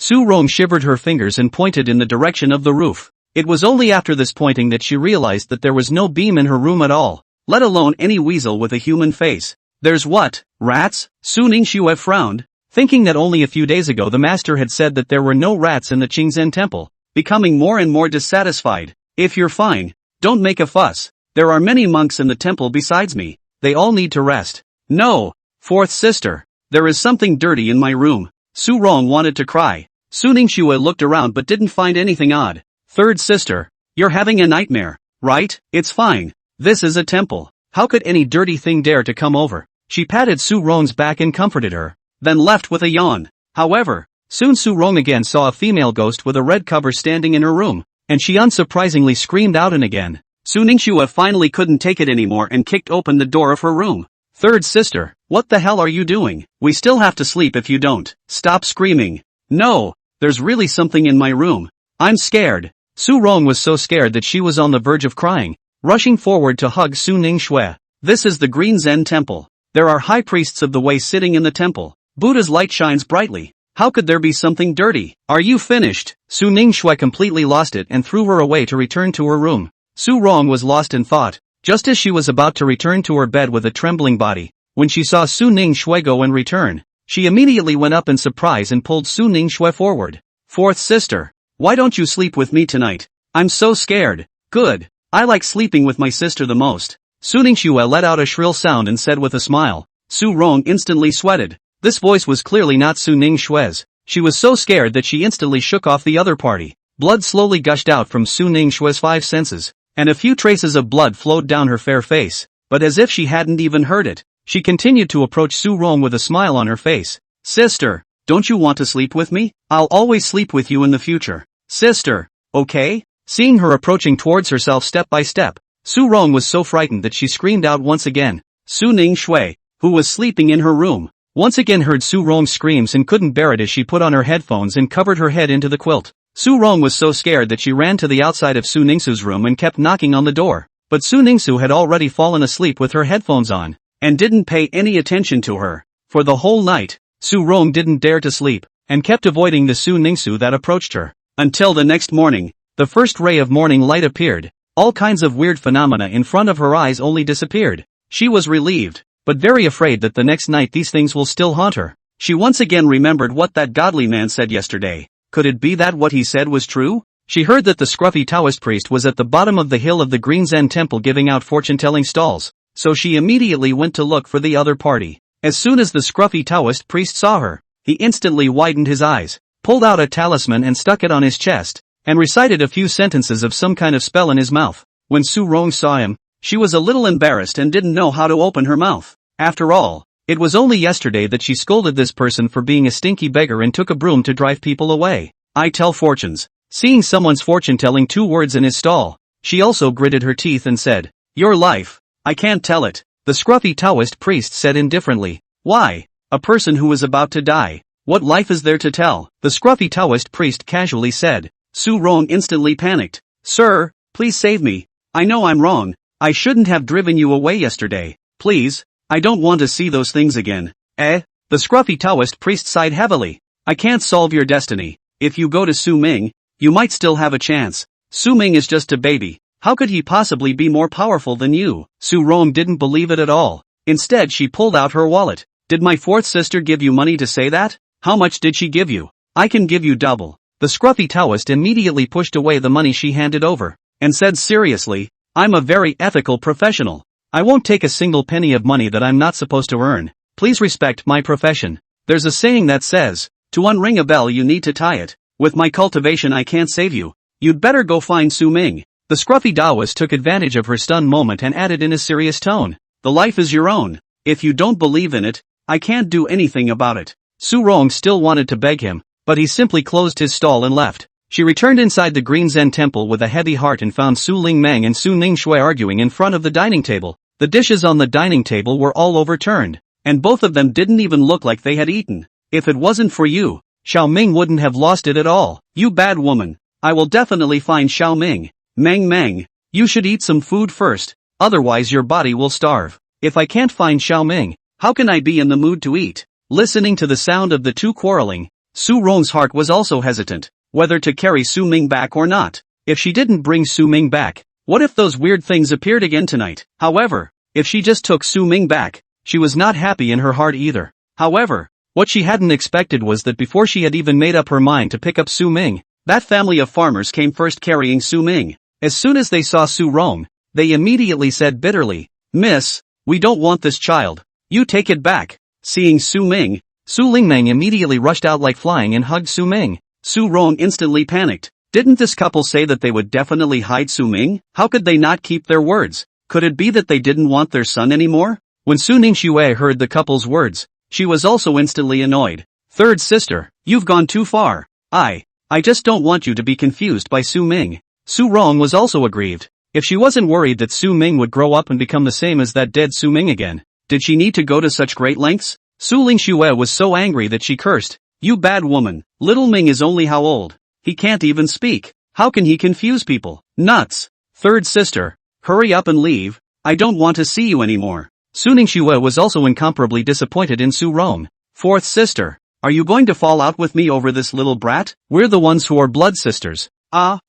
Su Rong shivered her fingers and pointed in the direction of the roof. It was only after this pointing that she realized that there was no beam in her room at all, let alone any weasel with a human face. There's what? Rats? Su Ningshua frowned, thinking that only a few days ago the master had said that there were no rats in the Qingzhen temple, becoming more and more dissatisfied. If you're fine, don't make a fuss. There are many monks in the temple besides me. They all need to rest. No, fourth sister. There is something dirty in my room. Su Rong wanted to cry. Su Ningshua looked around but didn't find anything odd. Third sister, you're having a nightmare, right? It's fine. This is a temple. How could any dirty thing dare to come over? She patted Su Rong's back and comforted her, then left with a yawn. However, soon Su Rong again saw a female ghost with a red cover standing in her room, and she unsurprisingly screamed out and again. Su Ningshua finally couldn't take it anymore and kicked open the door of her room. Third sister, what the hell are you doing? We still have to sleep if you don't. Stop screaming. No, there's really something in my room. I'm scared. Su Rong was so scared that she was on the verge of crying, rushing forward to hug Su Ningshua. This is the Green Zen Temple. There are high priests of the way sitting in the temple. Buddha's light shines brightly. How could there be something dirty? Are you finished? Su Ningshua completely lost it and threw her away to return to her room. Su Rong was lost in thought, just as she was about to return to her bed with a trembling body. When she saw Su Ningshua go and return, she immediately went up in surprise and pulled Su Ningshua forward. Fourth sister, why don't you sleep with me tonight? I'm so scared. Good. I like sleeping with my sister the most. Su Ningshua let out a shrill sound and said with a smile. Su Rong instantly sweated. This voice was clearly not Su Ningshua's. She was so scared that she instantly shook off the other party. Blood slowly gushed out from Su Ningshua's 5 senses, and a few traces of blood flowed down her fair face, but as if she hadn't even heard it, she continued to approach Su Rong with a smile on her face. Sister, don't you want to sleep with me? I'll always sleep with you in the future. Sister, okay? Seeing her approaching towards herself step by step, Su Rong was so frightened that she screamed out once again. Su Ning Shui, who was sleeping in her room, once again heard Su Rong's screams and couldn't bear it as she put on her headphones and covered her head into the quilt. Su Rong was so scared that she ran to the outside of Su Ningsu's room and kept knocking on the door, but Su Ningsu had already fallen asleep with her headphones on, and didn't pay any attention to her. For the whole night, Su Rong didn't dare to sleep, and kept avoiding the Su Ningsu that approached her. Until the next morning, the first ray of morning light appeared. All kinds of weird phenomena in front of her eyes only disappeared. She was relieved, but very afraid that the next night these things will still haunt her. She once again remembered what that godly man said yesterday. Could it be that what he said was true? She heard that the scruffy Taoist priest was at the bottom of the hill of the Green Zen temple giving out fortune-telling stalls, so she immediately went to look for the other party. As soon as the scruffy Taoist priest saw her, he instantly widened his eyes, pulled out a talisman and stuck it on his chest, and recited a few sentences of some kind of spell in his mouth. When Su Rong saw him, she was a little embarrassed and didn't know how to open her mouth. After all, it was only yesterday that she scolded this person for being a stinky beggar and took a broom to drive people away. I tell fortunes. Seeing someone's fortune telling 2 words in his stall, she also gritted her teeth and said, "Your life. I can't tell it." The scruffy Taoist priest said indifferently. "Why? A person who is about to die. What life is there to tell?" The scruffy Taoist priest casually said. Su Rong instantly panicked. "Sir, please save me. I know I'm wrong. I shouldn't have driven you away yesterday. Please, I don't want to see those things again." The scruffy Taoist priest sighed heavily. "I can't solve your destiny. If you go to Su Ming, you might still have a chance. Su Ming is just a baby. How could he possibly be more powerful than you?" Su Rong didn't believe it at all. Instead she pulled out her wallet. "Did my fourth sister give you money to say that? How much did she give you? I can give you double." The scruffy Taoist immediately pushed away the money she handed over, and said seriously, "I'm a very ethical professional. I won't take a single penny of money that I'm not supposed to earn. Please respect my profession. There's a saying that says, to unring a bell you need to tie it. With my cultivation I can't save you. You'd better go find Su Ming." The scruffy Taoist took advantage of her stunned moment and added in a serious tone, "The life is your own. If you don't believe in it, I can't do anything about it." Su Rong still wanted to beg him, but he simply closed his stall and left. She returned inside the Green Zen temple with a heavy heart and found Su Lingmeng and Su Ningshui arguing in front of the dining table. The dishes on the dining table were all overturned, and both of them didn't even look like they had eaten. "If it wasn't for you, Xiao Ming wouldn't have lost it at all. You bad woman. I will definitely find Xiao Ming. Meng, you should eat some food first, otherwise your body will starve. If I can't find Xiao Ming, how can I be in the mood to eat?" Listening to the sound of the two quarreling, Su Rong's heart was also hesitant, whether to carry Su Ming back or not. If she didn't bring Su Ming back, what if those weird things appeared again tonight? However, if she just took Su Ming back, she was not happy in her heart either. However, what she hadn't expected was that before she had even made up her mind to pick up Su Ming, that family of farmers came first carrying Su Ming. As soon as they saw Su Rong, they immediately said bitterly, "Miss, we don't want this child. You take it back." Seeing Su Ming, Su Lingmeng immediately rushed out like flying and hugged Su Ming. Su Rong instantly panicked. Didn't this couple say that they would definitely hide Su Ming? How could they not keep their words? Could it be that they didn't want their son anymore? When Su Ningshui heard the couple's words, she was also instantly annoyed. "Third sister, you've gone too far. I just don't want you to be confused by Su Ming." Su Rong was also aggrieved. If she wasn't worried that Su Ming would grow up and become the same as that dead Su Ming again, did she need to go to such great lengths? Su Lingxue was so angry that she cursed, "You bad woman, little Ming is only how old? He can't even speak. How can he confuse people? Nuts. Third sister, hurry up and leave. I don't want to see you anymore." Su Ningxue was also incomparably disappointed in Su Rong. "Fourth sister, are you going to fall out with me over this little brat? We're the ones who are blood sisters."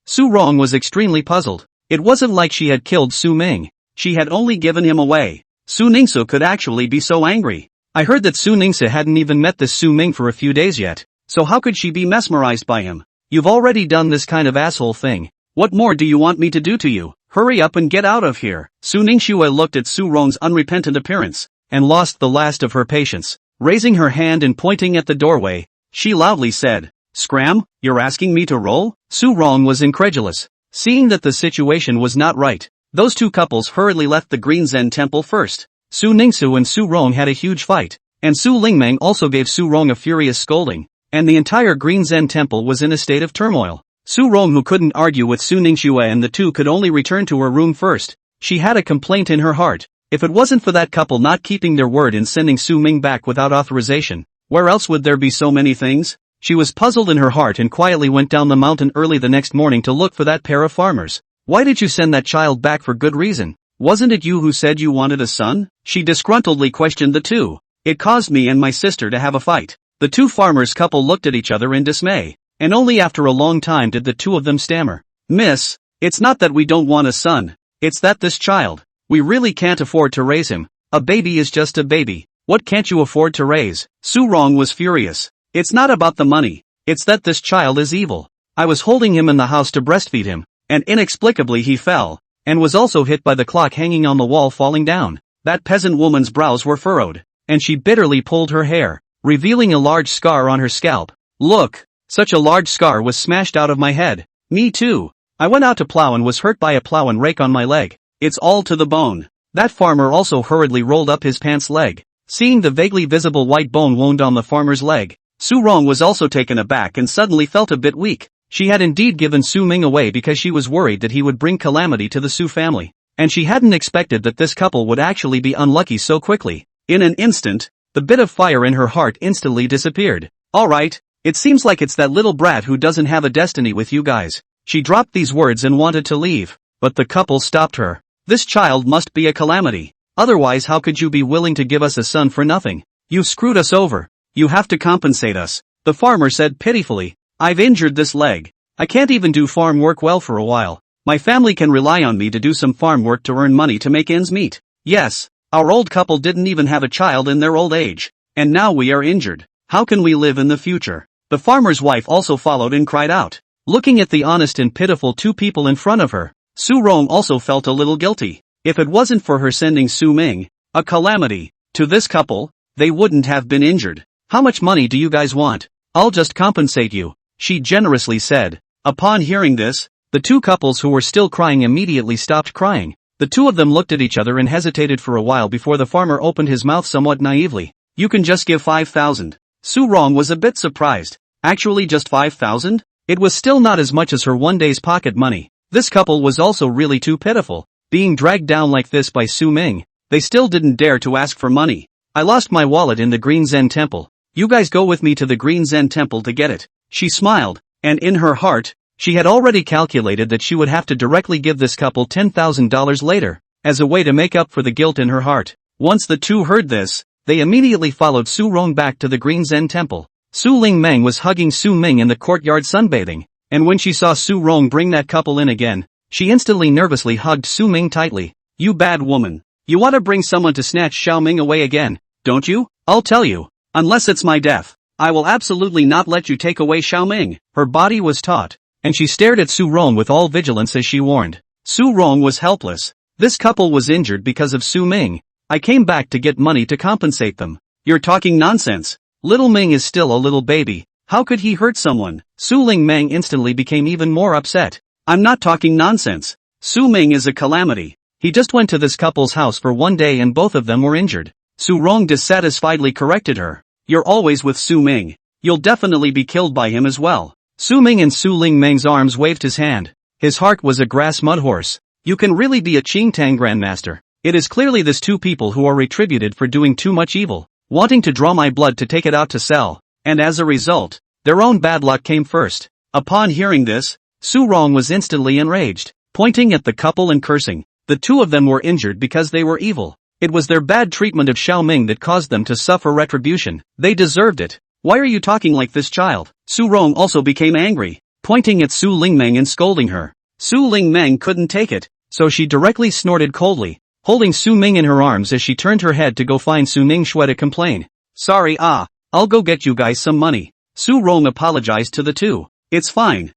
Su Rong was extremely puzzled. It wasn't like she had killed Su Ming. She had only given him away. Su Ningsu could actually be so angry. I heard that Su Ningsu hadn't even met this Su Ming for a few days yet, so how could she be mesmerized by him? "You've already done this kind of asshole thing. What more do you want me to do to you? Hurry up and get out of here." Su Ningxue looked at Su Rong's unrepentant appearance, and lost the last of her patience. Raising her hand and pointing at the doorway, she loudly said, "Scram, you're asking me to roll?" Su Rong was incredulous. Seeing that the situation was not right, those two couples hurriedly left the Green Zen temple first. Su Ningsu and Su Rong had a huge fight, and Su Lingmeng also gave Su Rong a furious scolding, and the entire Green Zen temple was in a state of turmoil. Su Rong, who couldn't argue with Su Ningxue, and the two could only return to her room first. She had a complaint in her heart. If it wasn't for that couple not keeping their word and sending Su Ming back without authorization, where else would there be so many things? She was puzzled in her heart and quietly went down the mountain early the next morning to look for that pair of farmers. "Why did you send that child back for good reason? Wasn't it you who said you wanted a son?" She disgruntledly questioned the two. "It caused me and my sister to have a fight." The two farmers couple looked at each other in dismay, and only after a long time did the two of them stammer, "Miss, it's not that we don't want a son. It's that this child, we really can't afford to raise him. A baby is just a baby. What can't you afford to raise?" Su Rong was furious. "It's not about the money. It's that this child is evil. I was holding him in the house to breastfeed him, and inexplicably he fell, and was also hit by the clock hanging on the wall falling down." That peasant woman's brows were furrowed, and she bitterly pulled her hair, revealing a large scar on her scalp. "Look, such a large scar was smashed out of my head. Me too. I went out to plow and was hurt by a plow and rake on my leg. It's all to the bone." That farmer also hurriedly rolled up his pants leg. Seeing the vaguely visible white bone wound on the farmer's leg, Su Rong was also taken aback and suddenly felt a bit weak. She had indeed given Su Ming away because she was worried that he would bring calamity to the Su family, and she hadn't expected that this couple would actually be unlucky so quickly. In an instant, the bit of fire in her heart instantly disappeared. "Alright, it seems like it's that little brat who doesn't have a destiny with you guys." She dropped these words and wanted to leave, but the couple stopped her. "This child must be a calamity. Otherwise how could you be willing to give us a son for nothing? You've screwed us over. You have to compensate us." The farmer said pitifully, "I've injured this leg. I can't even do farm work well for a while. My family can rely on me to do some farm work to earn money to make ends meet. Yes, our old couple didn't even have a child in their old age, and now we are injured. How can we live in the future?" The farmer's wife also followed and cried out. Looking at the honest and pitiful two people in front of her, Su Rong also felt a little guilty. If it wasn't for her sending Su Ming, a calamity, to this couple, they wouldn't have been injured. How much money do you guys want? I'll just compensate you, she generously said. Upon hearing this, the two couples who were still crying immediately stopped crying. The two of them looked at each other and hesitated for a while before the farmer opened his mouth somewhat naively. You can just give 5,000. Su Rong was a bit surprised. Actually just 5,000? It was still not as much as her one day's pocket money. This couple was also really too pitiful. Being dragged down like this by Su Ming, they still didn't dare to ask for money. I lost my wallet in the Green Zen Temple. You guys go with me to the Green Zen Temple to get it. She smiled, and in her heart, she had already calculated that she would have to directly give this couple $10,000 later, as a way to make up for the guilt in her heart. Once the two heard this, they immediately followed Su Rong back to the Green Zen Temple. Su Lingmeng was hugging Su Ming in the courtyard sunbathing, and when she saw Su Rong bring that couple in again, she instantly nervously hugged Su Ming tightly. You bad woman. You want to bring someone to snatch Xiao Ming away again, don't you? I'll tell you. Unless it's my death, I will absolutely not let you take away Xiao Ming. Her body was taut, and she stared at Su Rong with all vigilance as she warned. Su Rong was helpless. This couple was injured because of Su Ming. I came back to get money to compensate them. You're talking nonsense. Little Ming is still a little baby. How could he hurt someone? Su Lingmeng instantly became even more upset. I'm not talking nonsense. Su Ming is a calamity. He just went to this couple's house for one day and both of them were injured. Su Rong dissatisfiedly corrected her. You're always with Su Ming. You'll definitely be killed by him as well. Su Ming in Su Lingmeng's arms waved his hand. His heart was a grass mudhorse. You can really be a Qingtang grandmaster. It is clearly this two people who are retributed for doing too much evil, wanting to draw my blood to take it out to sell, and as a result, their own bad luck came first. Upon hearing this, Su Rong was instantly enraged, pointing at the couple and cursing. The two of them were injured because they were evil. It was their bad treatment of Xiao Ming that caused them to suffer retribution. They deserved it. Why are you talking like this, child? Su Rong also became angry, pointing at Su Lingmeng and scolding her. Su Lingmeng couldn't take it, so she directly snorted coldly, holding Su Ming in her arms as she turned her head to go find Su Ningshui to complain. Sorry, I'll go get you guys some money. Su Rong apologized to the two. It's fine.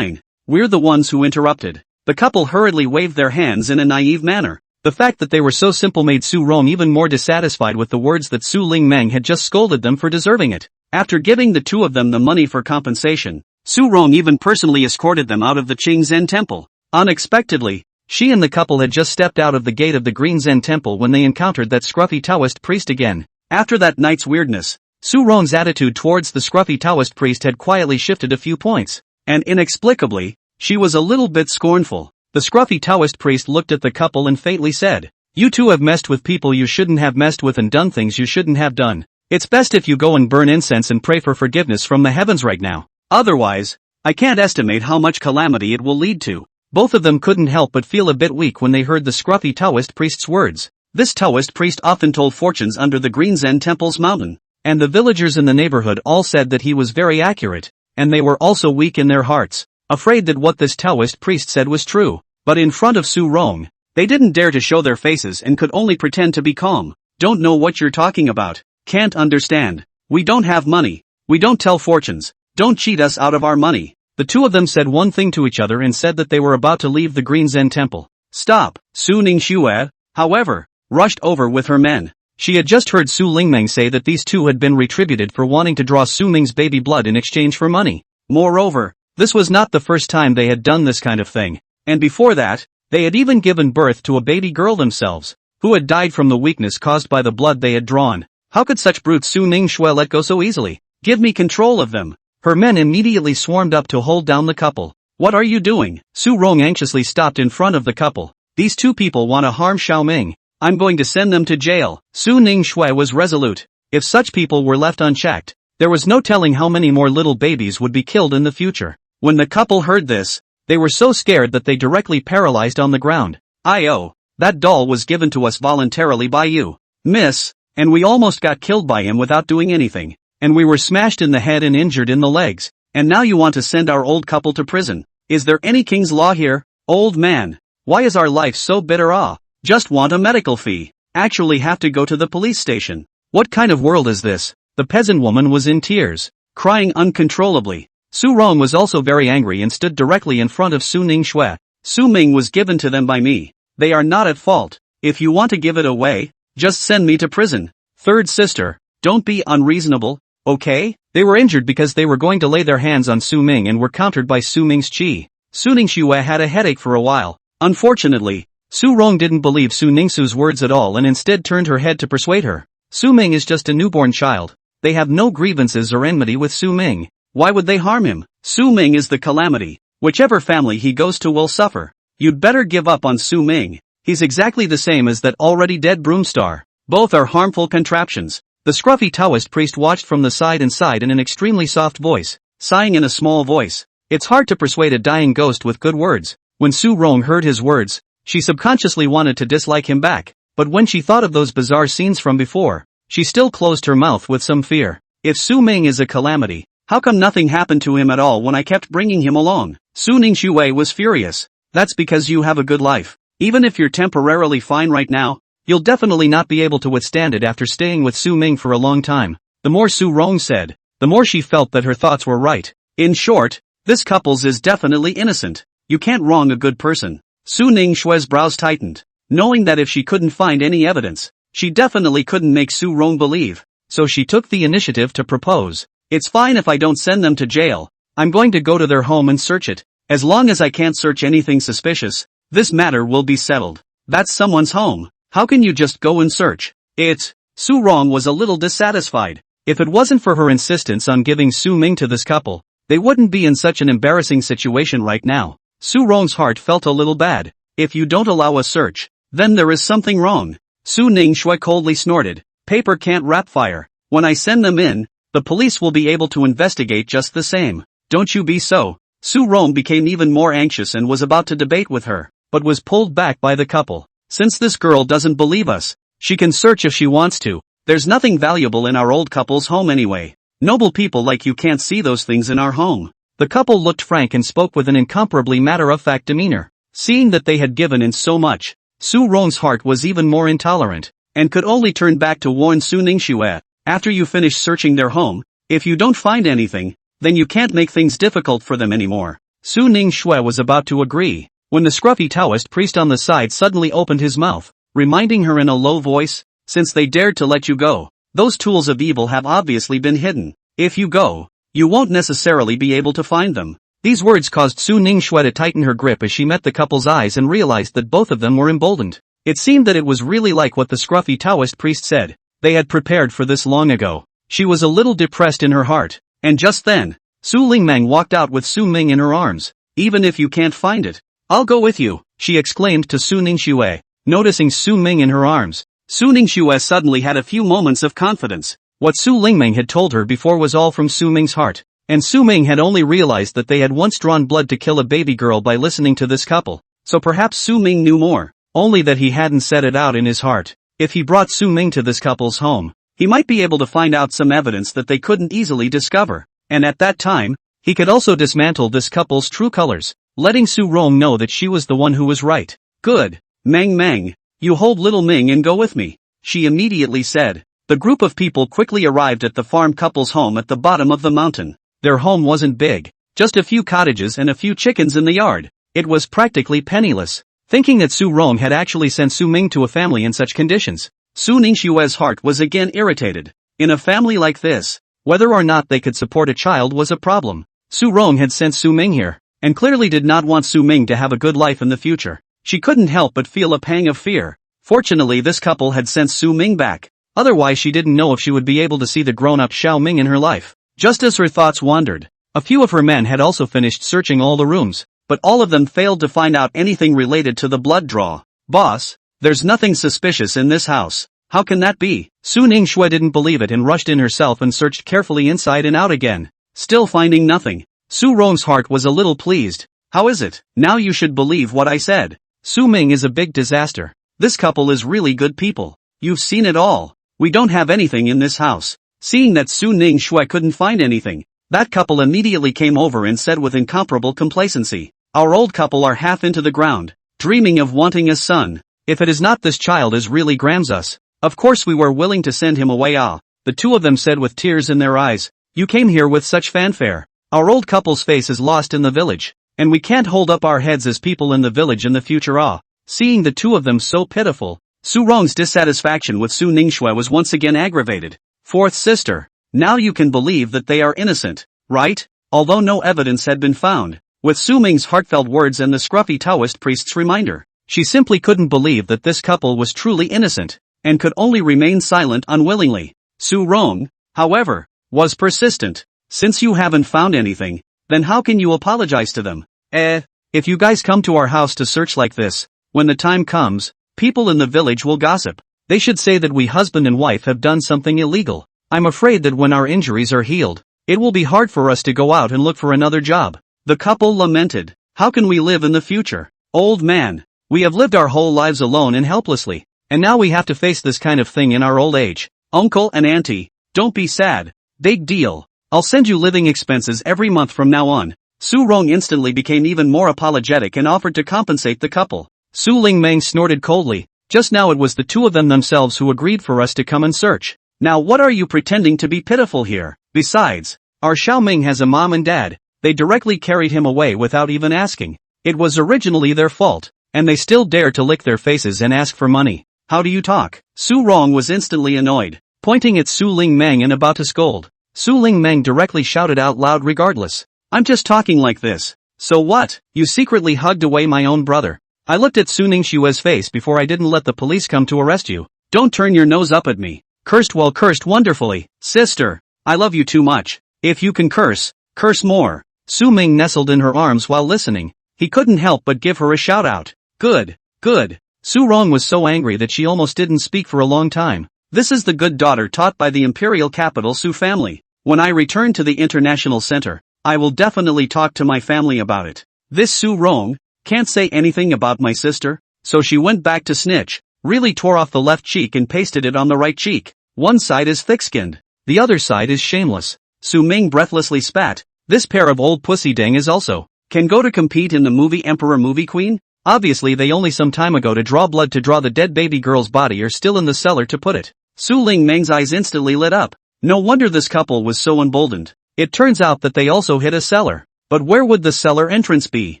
We're the ones who interrupted. The couple hurriedly waved their hands in a naive manner. The fact that they were so simple made Su Rong even more dissatisfied with the words that Su Lingmeng had just scolded them for deserving it. After giving the two of them the money for compensation, Su Rong even personally escorted them out of the Qing Zen Temple. Unexpectedly, she and the couple had just stepped out of the gate of the Green Zen Temple when they encountered that scruffy Taoist priest again. After that night's weirdness, Su Rong's attitude towards the scruffy Taoist priest had quietly shifted a few points, and inexplicably, she was a little bit scornful. The scruffy Taoist priest looked at the couple and faintly said, You two have messed with people you shouldn't have messed with and done things you shouldn't have done. It's best if you go and burn incense and pray for forgiveness from the heavens right now. Otherwise, I can't estimate how much calamity it will lead to. Both of them couldn't help but feel a bit weak when they heard the scruffy Taoist priest's words. This Taoist priest often told fortunes under the Green Zen Temple's mountain, and the villagers in the neighborhood all said that he was very accurate, and they were also weak in their hearts, afraid that what this Taoist priest said was true. But in front of Su Rong, they didn't dare to show their faces and could only pretend to be calm. Don't know what you're talking about. Can't understand. We don't have money. We don't tell fortunes. Don't cheat us out of our money. The two of them said one thing to each other and said that they were about to leave the Green Zen Temple. Stop. Su Ningshui, however, rushed over with her men. She had just heard Su Lingmeng say that these two had been retributed for wanting to draw Su Ming's baby blood in exchange for money. Moreover, this was not the first time they had done this kind of thing, and before that, they had even given birth to a baby girl themselves, who had died from the weakness caused by the blood they had drawn. How could such brutes Su Ningshui let go so easily? Give me control of them. Her men immediately swarmed up to hold down the couple. What are you doing? Su Rong anxiously stopped in front of the couple. These two people want to harm Xiao Ming. I'm going to send them to jail. Su Ningshui was resolute. If such people were left unchecked, there was no telling how many more little babies would be killed in the future. When the couple heard this, they were so scared that they directly paralyzed on the ground. That doll was given to us voluntarily by you, miss, and we almost got killed by him without doing anything. And we were smashed in the head and injured in the legs, and now you want to send our old couple to prison. Is there any king's law here? Old man, why is our life so bitter? Just want a medical fee. Actually have to go to the police station. What kind of world is this? The peasant woman was in tears. crying uncontrollably. Su Rong was also very angry and stood directly in front of Su Ning Shui. Su Ming was given to them by me. They are not at fault. If you want to give it away, just send me to prison. Third sister, don't be unreasonable, okay? They were injured because they were going to lay their hands on Su Ming and were countered by Su Ming's chi. Su Ning Shui had a headache for a while. Unfortunately, Su Rong didn't believe Su Ningsu's words at all and instead turned her head to persuade her. Su Ming is just a newborn child. They have no grievances or enmity with Su Ming. Why would they harm him? Su Ming is the calamity. Whichever family he goes to will suffer. You'd better give up on Su Ming. He's exactly the same as that already dead broomstar. Both are harmful contraptions. The scruffy Taoist priest watched from the side and sighed in an extremely soft voice, sighing in a small voice. It's hard to persuade a dying ghost with good words. When Su Rong heard his words, she subconsciously wanted to dislike him back, but when she thought of those bizarre scenes from before, she still closed her mouth with some fear. If Su Ming is a calamity, how come nothing happened to him at all when I kept bringing him along? Su Ning Shui was furious. That's because you have a good life. Even if you're temporarily fine right now, you'll definitely not be able to withstand it after staying with Su Ming for a long time. The more Su Rong said, the more she felt that her thoughts were right. In short, this couple's is definitely innocent. You can't wrong a good person. Su Ning Shui's brows tightened, knowing that if she couldn't find any evidence, she definitely couldn't make Su Rong believe. So she took the initiative to propose. It's fine if I don't send them to jail. I'm going to go to their home and search it. As long as I can't search anything suspicious, this matter will be settled. That's someone's home. How can you just go and search it? Su Rong was a little dissatisfied. If it wasn't for her insistence on giving Su Ming to this couple, they wouldn't be in such an embarrassing situation right now. Su Rong's heart felt a little bad. If you don't allow a search, then there is something wrong. Su Ning Shui coldly snorted. Paper can't wrap fire. When I send them in, the police will be able to investigate just the same. Don't you be so. Su Rong became even more anxious and was about to debate with her, but was pulled back by the couple. Since this girl doesn't believe us, she can search if she wants to. There's nothing valuable in our old couple's home anyway. Noble people like you can't see those things in our home. The couple looked frank and spoke with an incomparably matter-of-fact demeanor. Seeing that they had given in so much, Su Rong's heart was even more intolerant, and could only turn back to warn Su Ning Shui. After you finish searching their home, if you don't find anything, then you can't make things difficult for them anymore. Su Ning Shui was about to agree, when the scruffy Taoist priest on the side suddenly opened his mouth, reminding her in a low voice, since they dared to let you go, those tools of evil have obviously been hidden. If you go, you won't necessarily be able to find them. These words caused Su Ning Shui to tighten her grip as she met the couple's eyes and realized that both of them were emboldened. It seemed that it was really like what the scruffy Taoist priest said. They had prepared for this long ago. She was a little depressed in her heart, and just then, Su Lingmang walked out with Su Ming in her arms. Even if you can't find it, I'll go with you, she exclaimed to Su Ning Shui. Noticing Su Ming in her arms, Su Ning Shui suddenly had a few moments of confidence. What Su Lingmang had told her before was all from Su Ming's heart, and Su Ming had only realized that they had once drawn blood to kill a baby girl by listening to this couple. So perhaps Su Ming knew more, only that he hadn't said it out in his heart. If he brought Su Ming to this couple's home, he might be able to find out some evidence that they couldn't easily discover, and at that time, he could also dismantle this couple's true colors, letting Su Rong know that she was the one who was right. Good. Mang, you hold little Ming and go with me, she immediately said. The group of people quickly arrived at the farm couple's home at the bottom of the mountain. Their home wasn't big, just a few cottages and a few chickens in the yard. It was practically penniless. Thinking that Su Rong had actually sent Su Ming to a family in such conditions, Su Ning Shui's heart was again irritated. In a family like this, whether or not they could support a child was a problem. Su Rong had sent Su Ming here, and clearly did not want Su Ming to have a good life in the future. She couldn't help but feel a pang of fear. Fortunately, this couple had sent Su Ming back. Otherwise she didn't know if she would be able to see the grown-up Xiao Ming in her life. Just as her thoughts wandered, a few of her men had also finished searching all the rooms, but all of them failed to find out anything related to the blood draw. Boss, there's nothing suspicious in this house. How can that be? Su Ning Shui didn't believe it and rushed in herself and searched carefully inside and out again. Still finding nothing. Su Rong's heart was a little pleased. How is it? Now you should believe what I said. Su Ming is a big disaster. This couple is really good people. You've seen it all. We don't have anything in this house. Seeing that Su Ning Shui couldn't find anything, that couple immediately came over and said with incomparable complacency, our old couple are half into the ground, dreaming of wanting a son. If it is not this child is really grams us, of course we were willing to send him away. The two of them said with tears in their eyes. You came here with such fanfare. Our old couple's face is lost in the village, and we can't hold up our heads as people in the village in the future. Seeing the two of them so pitiful, Su Rong's dissatisfaction with Su Ningxue was once again aggravated. Fourth sister, now you can believe that they are innocent, right? Although no evidence had been found. With Su Ming's heartfelt words and the scruffy Taoist priest's reminder, she simply couldn't believe that this couple was truly innocent, and could only remain silent unwillingly. Su Rong, however, was persistent. Since you haven't found anything, then how can you apologize to them? If you guys come to our house to search like this, when the time comes, people in the village will gossip. They should say that we husband and wife have done something illegal. I'm afraid that when our injuries are healed, it will be hard for us to go out and look for another job. The couple lamented. How can we live in the future? Old man, we have lived our whole lives alone and helplessly, and now we have to face this kind of thing in our old age. Uncle and auntie, don't be sad. Big deal. I'll send you living expenses every month from now on. Su Rong instantly became even more apologetic and offered to compensate the couple. Su Lingmeng snorted coldly. Just now it was the two of them themselves who agreed for us to come and search. Now what are you pretending to be pitiful here? Besides, our Xiaoming has a mom and dad. They directly carried him away without even asking. It was originally their fault, and they still dare to lick their faces and ask for money. How do you talk? Su Rong was instantly annoyed, pointing at Su Lingmeng and about to scold. Su Lingmeng directly shouted out loud regardless. I'm just talking like this. So what? You secretly hugged away my own brother. I looked at Su Ningxue's face before I didn't let the police come to arrest you. Don't turn your nose up at me. Cursed well cursed wonderfully. Sister, I love you too much. If you can curse, curse more. Su Ming nestled in her arms while listening. He couldn't help but give her a shout out. Good, good. Su Rong was so angry that she almost didn't speak for a long time. This is the good daughter taught by the imperial capital Su family. When I return to the international center, I will definitely talk to my family about it. This Su Rong can't say anything about my sister, so she went back to snitch, really tore off the left cheek and pasted it on the right cheek. One side is thick-skinned, the other side is shameless. Su Ming breathlessly spat. This pair of old pussy dang is also can go to compete in the movie Emperor Movie Queen? Obviously they only some time ago to draw blood to draw the dead baby girl's body are still in the cellar to put it. Su Ling Meng's eyes instantly lit up. No wonder this couple was so emboldened. It turns out that they also hid a cellar. But where would the cellar entrance be?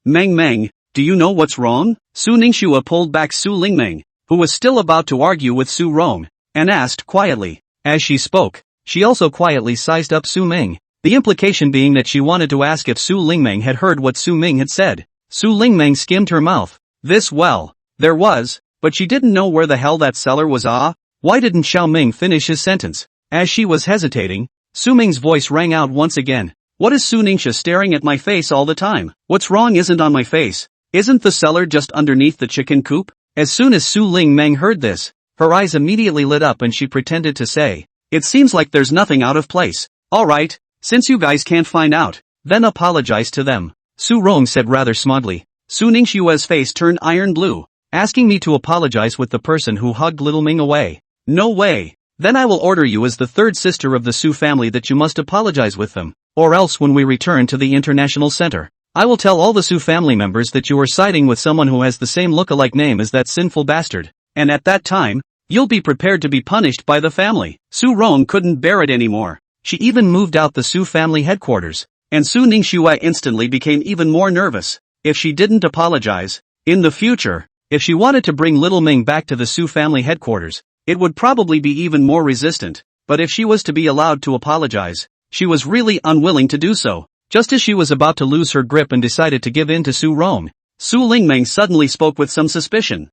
Meng, do you know what's wrong? Su Ningxue pulled back Su Lingmeng, who was still about to argue with Su Rong, and asked quietly. As she spoke, she also quietly sized up Su Ming, the implication being that she wanted to ask if Su Lingmeng had heard what Su Ming had said. Su Lingmeng skimmed her mouth. There was, but she didn't know where the hell that cellar was. Why didn't Xiao Ming finish his sentence? As she was hesitating, Su Ming's voice rang out once again. What is Su Ningxue staring at my face all the time? What's wrong isn't on my face. Isn't the cellar just underneath the chicken coop? As soon as Su Lingmeng heard this, her eyes immediately lit up and she pretended to say, it seems like there's nothing out of place. Alright, since you guys can't find out, then apologize to them. Su Rong said rather smugly. Su Ningxue's face turned iron blue, asking me to apologize with the person who hugged little Ming away. No way. Then I will order you as the third sister of the Su family that you must apologize with them, or else when we return to the international center, I will tell all the Su family members that you are siding with someone who has the same look-alike name as that sinful bastard, and at that time, you'll be prepared to be punished by the family. Su Rong couldn't bear it anymore. She even moved out the Su family headquarters, and Su Ningxue instantly became even more nervous. If she didn't apologize, in the future, if she wanted to bring little Ming back to the Su family headquarters, it would probably be even more resistant, but if she was to be allowed to apologize, she was really unwilling to do so. Just as she was about to lose her grip and decided to give in to Su Rong, Su Lingmeng suddenly spoke with some suspicion.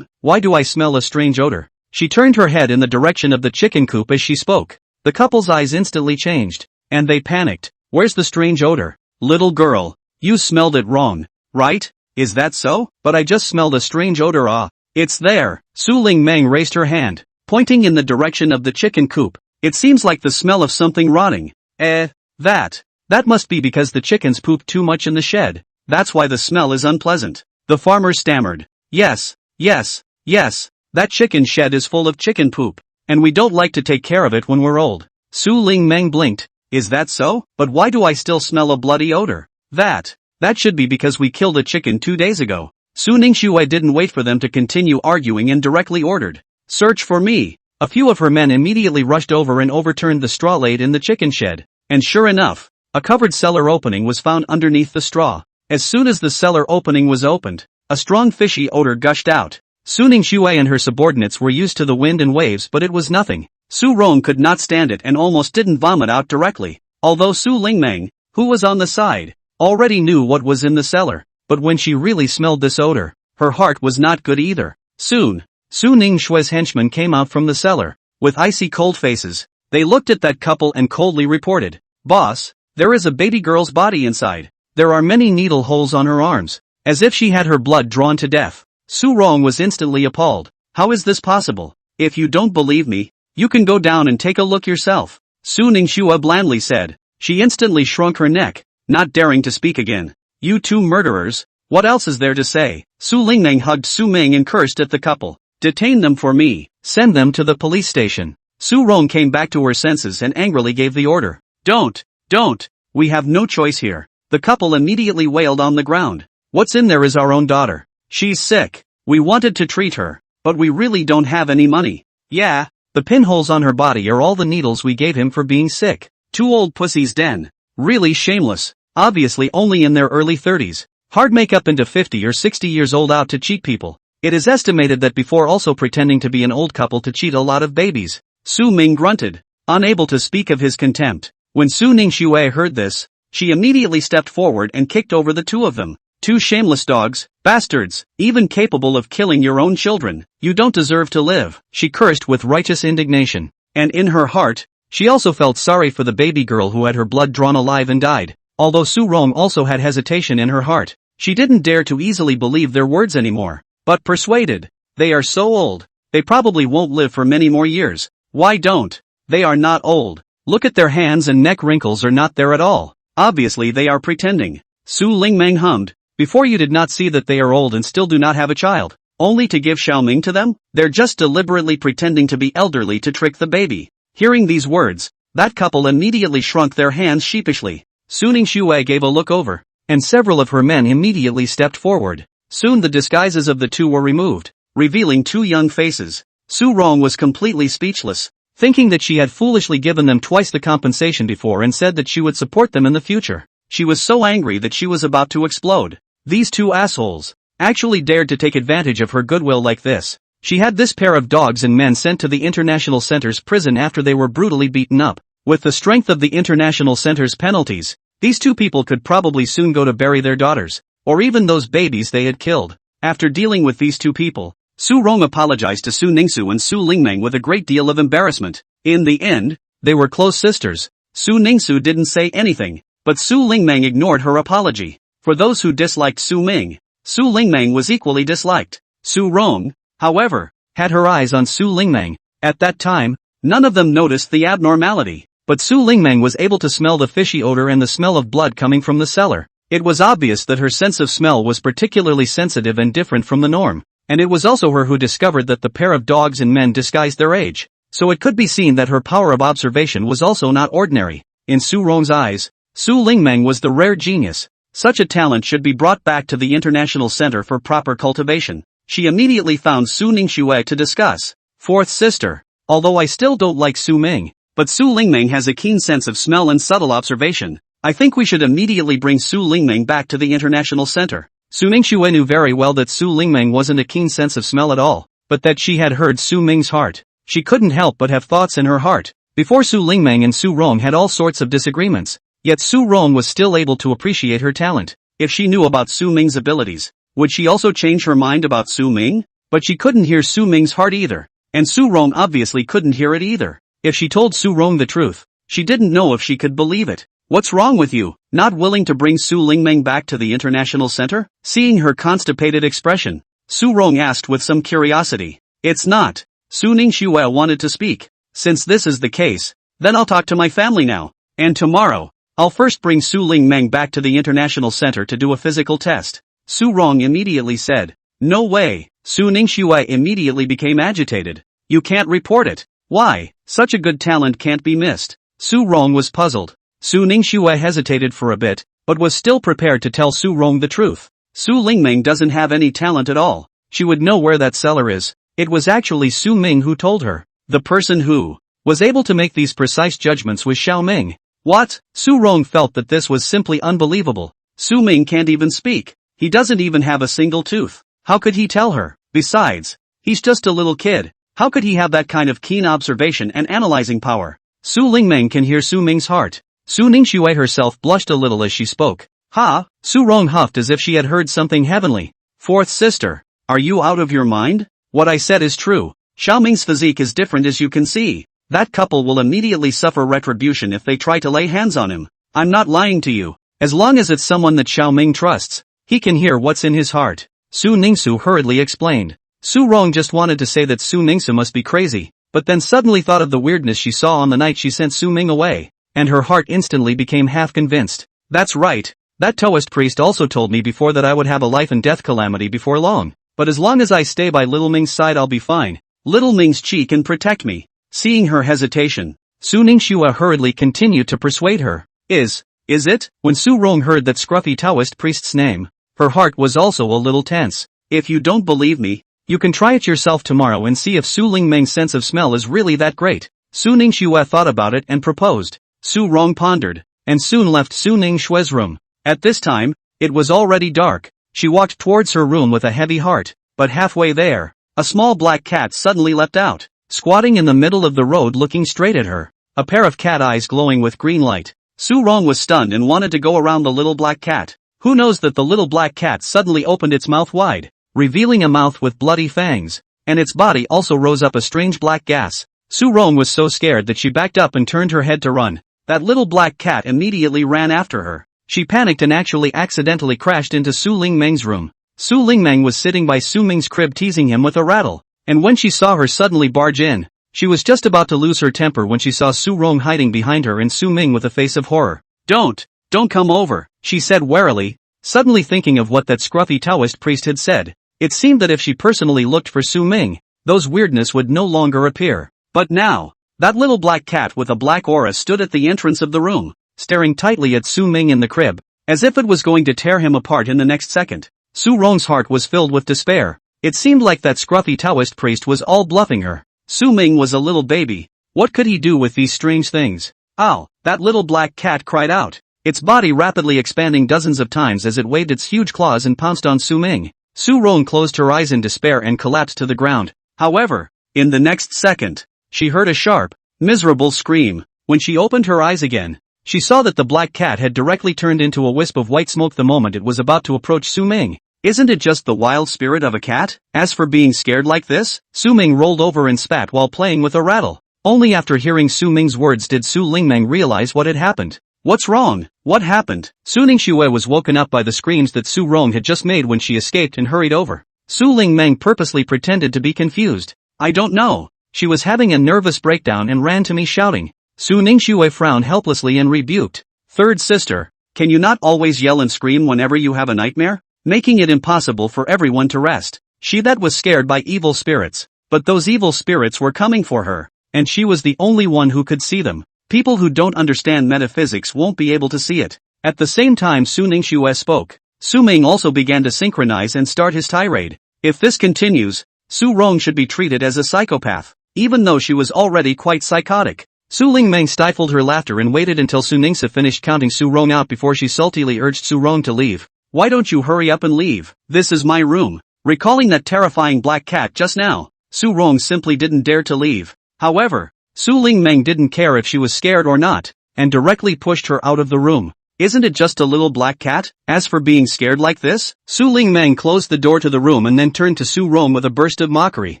Why do I smell a strange odor? She turned her head in the direction of the chicken coop as she spoke. The couple's eyes instantly changed, and they panicked. Where's the strange odor? Little girl, you smelled it wrong, right? Is that so? But I just smelled a strange odor. It's there. Su Lingmeng raised her hand, pointing in the direction of the chicken coop. It seems like the smell of something rotting. That must be because the chickens pooped too much in the shed. That's why the smell is unpleasant. The farmer stammered. Yes, that chicken shed is full of chicken poop, and we don't like to take care of it when we're old. Su Lingmeng blinked. Is that so? But why do I still smell a bloody odor? That should be because we killed a chicken 2 days ago. Su Ningxue didn't wait for them to continue arguing and directly ordered, search for me. A few of her men immediately rushed over and overturned the straw laid in the chicken shed. and sure enough, a covered cellar opening was found underneath the straw. As soon as the cellar opening was opened, a strong fishy odor gushed out. Su Ningxue and her subordinates were used to the wind and waves, but it was nothing. Su Rong could not stand it and almost didn't vomit out directly, although Su Lingmeng, who was on the side, already knew what was in the cellar. But when she really smelled this odor, her heart was not good either. Soon, Su Ningxue's henchmen came out from the cellar, with icy cold faces. They looked at that couple and coldly reported, "Boss, there is a baby girl's body inside. There are many needle holes on her arms, as if she had her blood drawn to death." Su Rong was instantly appalled. "How is this possible? If you don't believe me, you can go down and take a look yourself," Su Ningxue blandly said. She instantly shrunk her neck, not daring to speak again. "You two murderers, what else is there to say?" Su Lingmeng hugged Su Ming and cursed at the couple. "Detain them for me, send them to the police station." Su Rong came back to her senses and angrily gave the order. Don't, we have no choice here." The couple immediately wailed on the ground. "What's in there is our own daughter. She's sick. We wanted to treat her, but we really don't have any money." "Yeah, the pinholes on her body are all the needles we gave him for being sick. Two old pussies den. Really shameless, obviously only in their early 30s. Hard make up into 50 or 60 years old out to cheat people. It is estimated that before also pretending to be an old couple to cheat a lot of babies." Su Ming grunted, unable to speak of his contempt. When Su Ningxue heard this, she immediately stepped forward and kicked over the two of them. "Two shameless dogs, bastards, even capable of killing your own children. You don't deserve to live," she cursed with righteous indignation. And in her heart, she also felt sorry for the baby girl who had her blood drawn alive and died. Although Su Rong also had hesitation in her heart, she didn't dare to easily believe their words anymore. But persuaded, "They are so old, they probably won't live for many more years." "Why don't? They are not old. Look at their hands and neck, wrinkles are not there at all. Obviously they are pretending." Su Lingmeng hummed. "Before you did not see that they are old and still do not have a child, only to give Xiaoming to them? They're just deliberately pretending to be elderly to trick the baby." Hearing these words, that couple immediately shrunk their hands sheepishly. Su Ningxue gave a look over, and several of her men immediately stepped forward. Soon the disguises of the two were removed, revealing two young faces. Su Rong was completely speechless, thinking that she had foolishly given them twice the compensation before and said that she would support them in the future. She was so angry that she was about to explode. These two assholes actually dared to take advantage of her goodwill like this. She had this pair of dogs and men sent to the International Center's prison after they were brutally beaten up. With the strength of the International Center's penalties, these two people could probably soon go to bury their daughters, or even those babies they had killed. After dealing with these two people, Su Rong apologized to Su Ningxu and Su Lingmeng with a great deal of embarrassment. In the end, they were close sisters. Su Ningxu didn't say anything, but Su Lingmeng ignored her apology. For those who disliked Su Ming, Su Lingmeng was equally disliked. Su Rong, however, had her eyes on Su Lingmeng. At that time, none of them noticed the abnormality, but Su Lingmeng was able to smell the fishy odor and the smell of blood coming from the cellar. It was obvious that her sense of smell was particularly sensitive and different from the norm. And it was also her who discovered that the pair of dogs and men disguised their age. So it could be seen that her power of observation was also not ordinary. In Su Rong's eyes, Su Lingmeng was the rare genius. Such a talent should be brought back to the International Center for proper cultivation. She immediately found Su Ningxue to discuss. "Fourth sister, although I still don't like Su Ming, but Su Lingmeng has a keen sense of smell and subtle observation. I think we should immediately bring Su Lingmeng back to the International Center." Su Ningxue knew very well that Su Lingmeng wasn't a keen sense of smell at all, but that she had heard Su Ming's heart. She couldn't help but have thoughts in her heart. Before Su Lingmeng and Su Rong had all sorts of disagreements, yet Su Rong was still able to appreciate her talent. If she knew about Su Ming's abilities, would she also change her mind about Su Ming? But she couldn't hear Su Ming's heart either, and Su Rong obviously couldn't hear it either. If she told Su Rong the truth, she didn't know if she could believe it. "What's wrong with you, not willing to bring Su Lingmeng back to the International Center?" Seeing her constipated expression, Su Rong asked with some curiosity. "It's not." Su Ningxue wanted to speak. "Since this is the case, then I'll talk to my family now. And tomorrow, I'll first bring Su Lingmeng back to the International Center to do a physical test." Su Rong immediately said, "No way." Su Ningxue immediately became agitated. "You can't report it. Why? Such a good talent can't be missed." Su Rong was puzzled. Su Ningxue hesitated for a bit, but was still prepared to tell Su Rong the truth. Su Lingmeng doesn't have any talent at all. She would know where that cellar is. It was actually Su Ming who told her. The person who was able to make these precise judgments was Xiao Ming. What? Su Rong felt that this was simply unbelievable. Su Ming can't even speak. He doesn't even have a single tooth. How could he tell her? Besides, he's just a little kid. How could he have that kind of keen observation and analyzing power? Su Lingmeng can hear Su Ming's heart. Su Ningxue herself blushed a little as she spoke. Ha! Su Rong huffed as if she had heard something heavenly. Fourth sister, are you out of your mind? What I said is true. Xiao Ming's physique is different as you can see. That couple will immediately suffer retribution if they try to lay hands on him. I'm not lying to you. As long as it's someone that Xiao Ming trusts, he can hear what's in his heart. Su Ningsu hurriedly explained. Su Rong just wanted to say that Su Ningsu must be crazy, but then suddenly thought of the weirdness she saw on the night she sent Su Ming away, and her heart instantly became half convinced. That's right. That Taoist priest also told me before that I would have a life and death calamity before long, but as long as I stay by Little Ming's side I'll be fine. Little Ming's chi can protect me. Seeing her hesitation, Su Ningxue hurriedly continued to persuade her. Is it? When Su Rong heard that scruffy Taoist priest's name, her heart was also a little tense. If you don't believe me, you can try it yourself tomorrow and see if Su Lingmeng's sense of smell is really that great. Su Ningxue thought about it and proposed. Su Rong pondered, and soon left Su Ningxue's room. At this time, it was already dark. She walked towards her room with a heavy heart, but halfway there, a small black cat suddenly leapt out, squatting in the middle of the road looking straight at her, a pair of cat eyes glowing with green light. Su Rong was stunned and wanted to go around the little black cat. Who knows that the little black cat suddenly opened its mouth wide, revealing a mouth with bloody fangs, and its body also rose up a strange black gas. Su Rong was so scared that she backed up and turned her head to run. That little black cat immediately ran after her. She panicked and actually accidentally crashed into Su Lingmeng's room. Su Lingmeng was sitting by Su Ming's crib teasing him with a rattle, and when she saw her suddenly barge in, she was just about to lose her temper when she saw Su Rong hiding behind her and Su Ming with a face of horror. Don't come over, she said warily, suddenly thinking of what that scruffy Taoist priest had said. It seemed that if she personally looked for Su Ming, those weirdness would no longer appear. But now, that little black cat with a black aura stood at the entrance of the room, staring tightly at Su Ming in the crib, as if it was going to tear him apart in the next second. Su Rong's heart was filled with despair. It seemed like that scruffy Taoist priest was all bluffing her. Su Ming was a little baby. What could he do with these strange things? Ow! That little black cat cried out, its body rapidly expanding dozens of times as it waved its huge claws and pounced on Su Ming. Su Rong closed her eyes in despair and collapsed to the ground. However, in the next second, she heard a sharp, miserable scream. When she opened her eyes again, she saw that the black cat had directly turned into a wisp of white smoke the moment it was about to approach Su Ming. Isn't it just the wild spirit of a cat? As for being scared like this, Su Ming rolled over and spat while playing with a rattle. Only after hearing Su Ming's words did Su Lingmeng realize what had happened. What's wrong? What happened? Su Ningxue was woken up by the screams that Su Rong had just made when she escaped and hurried over. Su Lingmeng purposely pretended to be confused. I don't know. She was having a nervous breakdown and ran to me shouting. Su Ningxue frowned helplessly and rebuked. Third sister, can you not always yell and scream whenever you have a nightmare? Making it impossible for everyone to rest. She that was scared by evil spirits, but those evil spirits were coming for her, and she was the only one who could see them. People who don't understand metaphysics won't be able to see it. At the same time Su Ningxue spoke, Su Ming also began to synchronize and start his tirade. If this continues, Su Rong should be treated as a psychopath, even though she was already quite psychotic. Su Lingmeng stifled her laughter and waited until Su Ningxue finished counting Su Rong out before she saltily urged Su Rong to leave. Why don't you hurry up and leave? This is my room. Recalling that terrifying black cat just now, Su Rong simply didn't dare to leave. However, Su Lingmeng didn't care if she was scared or not, and directly pushed her out of the room. Isn't it just a little black cat? As for being scared like this? Su Lingmeng closed the door to the room and then turned to Su Rong with a burst of mockery.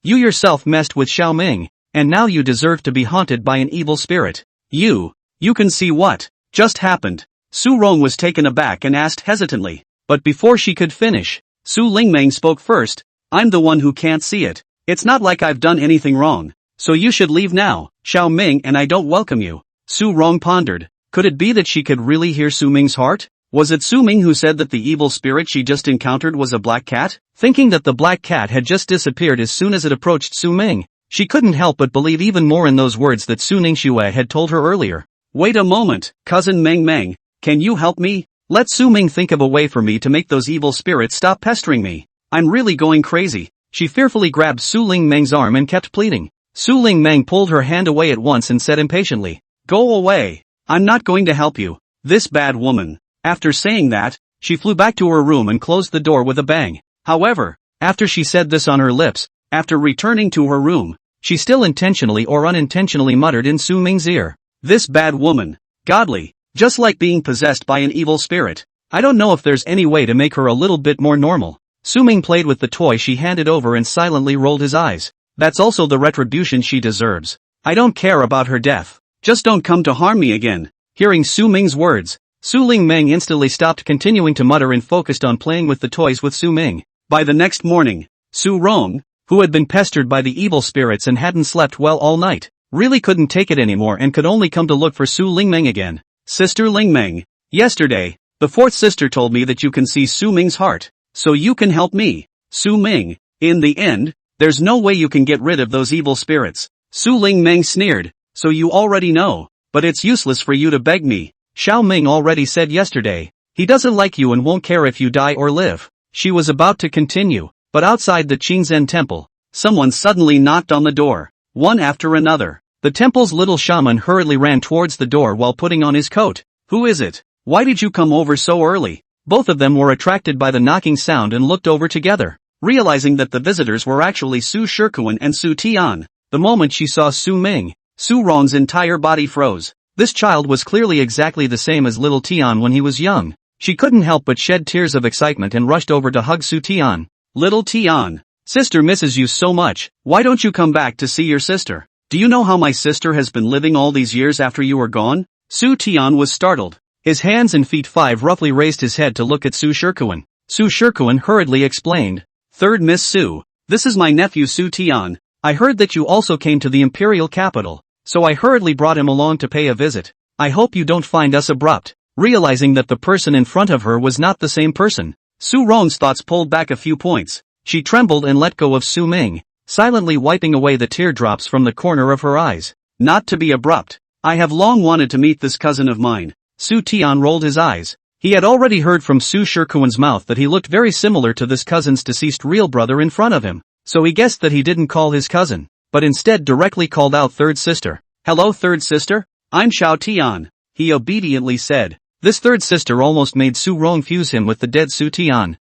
You yourself messed with Xiao Ming, and now you deserve to be haunted by an evil spirit. You can see what just happened. Su Rong was taken aback and asked hesitantly, but before she could finish, Su Lingmeng spoke first. I'm the one who can't see it. It's not like I've done anything wrong, so you should leave now, Xiao Ming, and I don't welcome you. Su Rong pondered. Could it be that she could really hear Su Ming's heart? Was it Su Ming who said that the evil spirit she just encountered was a black cat? Thinking that the black cat had just disappeared as soon as it approached Su Ming, she couldn't help but believe even more in those words that Su Ningxue had told her earlier. Wait a moment, cousin Meng Meng. Can you help me? Let Su Ming think of a way for me to make those evil spirits stop pestering me. I'm really going crazy. She fearfully grabbed Su Lingmeng's arm and kept pleading. Su Lingmeng pulled her hand away at once and said impatiently, Go away. I'm not going to help you. This bad woman. After saying that, she flew back to her room and closed the door with a bang. However, after she said this on her lips, after returning to her room, she still intentionally or unintentionally muttered in Su Ming's ear, "This bad woman. Godly. Just like being possessed by an evil spirit. I don't know if there's any way to make her a little bit more normal." Su Ming played with the toy she handed over and silently rolled his eyes. That's also the retribution she deserves. I don't care about her death. Just don't come to harm me again. Hearing Su Ming's words, Su Lingmeng instantly stopped continuing to mutter and focused on playing with the toys with Su Ming. By the next morning, Su Rong, who had been pestered by the evil spirits and hadn't slept well all night, really couldn't take it anymore and could only come to look for Su Lingmeng again. "Sister Lingmeng, yesterday, the fourth sister told me that you can see Su Ming's heart, so you can help me." Su Ming, in the end, there's no way you can get rid of those evil spirits. Su Lingmeng sneered, "So you already know, but it's useless for you to beg me. Xiao Ming already said yesterday, he doesn't like you and won't care if you die or live." She was about to continue, but outside the Qingzhen temple, someone suddenly knocked on the door. One after another, the temple's little shaman hurriedly ran towards the door while putting on his coat. "Who is it? Why did you come over so early?" Both of them were attracted by the knocking sound and looked over together, realizing that the visitors were actually Su Shikuan and Su Tian. The moment she saw Su Ming, Su Rong's entire body froze. This child was clearly exactly the same as little Tian when he was young. She couldn't help but shed tears of excitement and rushed over to hug Su Tian. "Little Tian, sister misses you so much. Why don't you come back to see your sister? Do you know how my sister has been living all these years after you were gone?" Su Tian was startled. His hands and feet roughly raised his head to look at Su Shikuan. Su Shikuan hurriedly explained, "Third Miss Su, this is my nephew Su Tian. I heard that you also came to the imperial capital, so I hurriedly brought him along to pay a visit. I hope you don't find us abrupt." Realizing that the person in front of her was not the same person, Su Rong's thoughts pulled back a few points. She trembled and let go of Su Ming, silently wiping away the teardrops from the corner of her eyes. "Not to be abrupt. I have long wanted to meet this cousin of mine." Su Tian rolled his eyes. He had already heard from Su Shikuan's mouth that he looked very similar to this cousin's deceased real brother in front of him, so he guessed that he didn't call his cousin, but instead directly called out third sister. "Hello third sister, I'm Xiao Tian," he obediently said. This third sister almost made Su Rong fuse him with the dead Su Tian.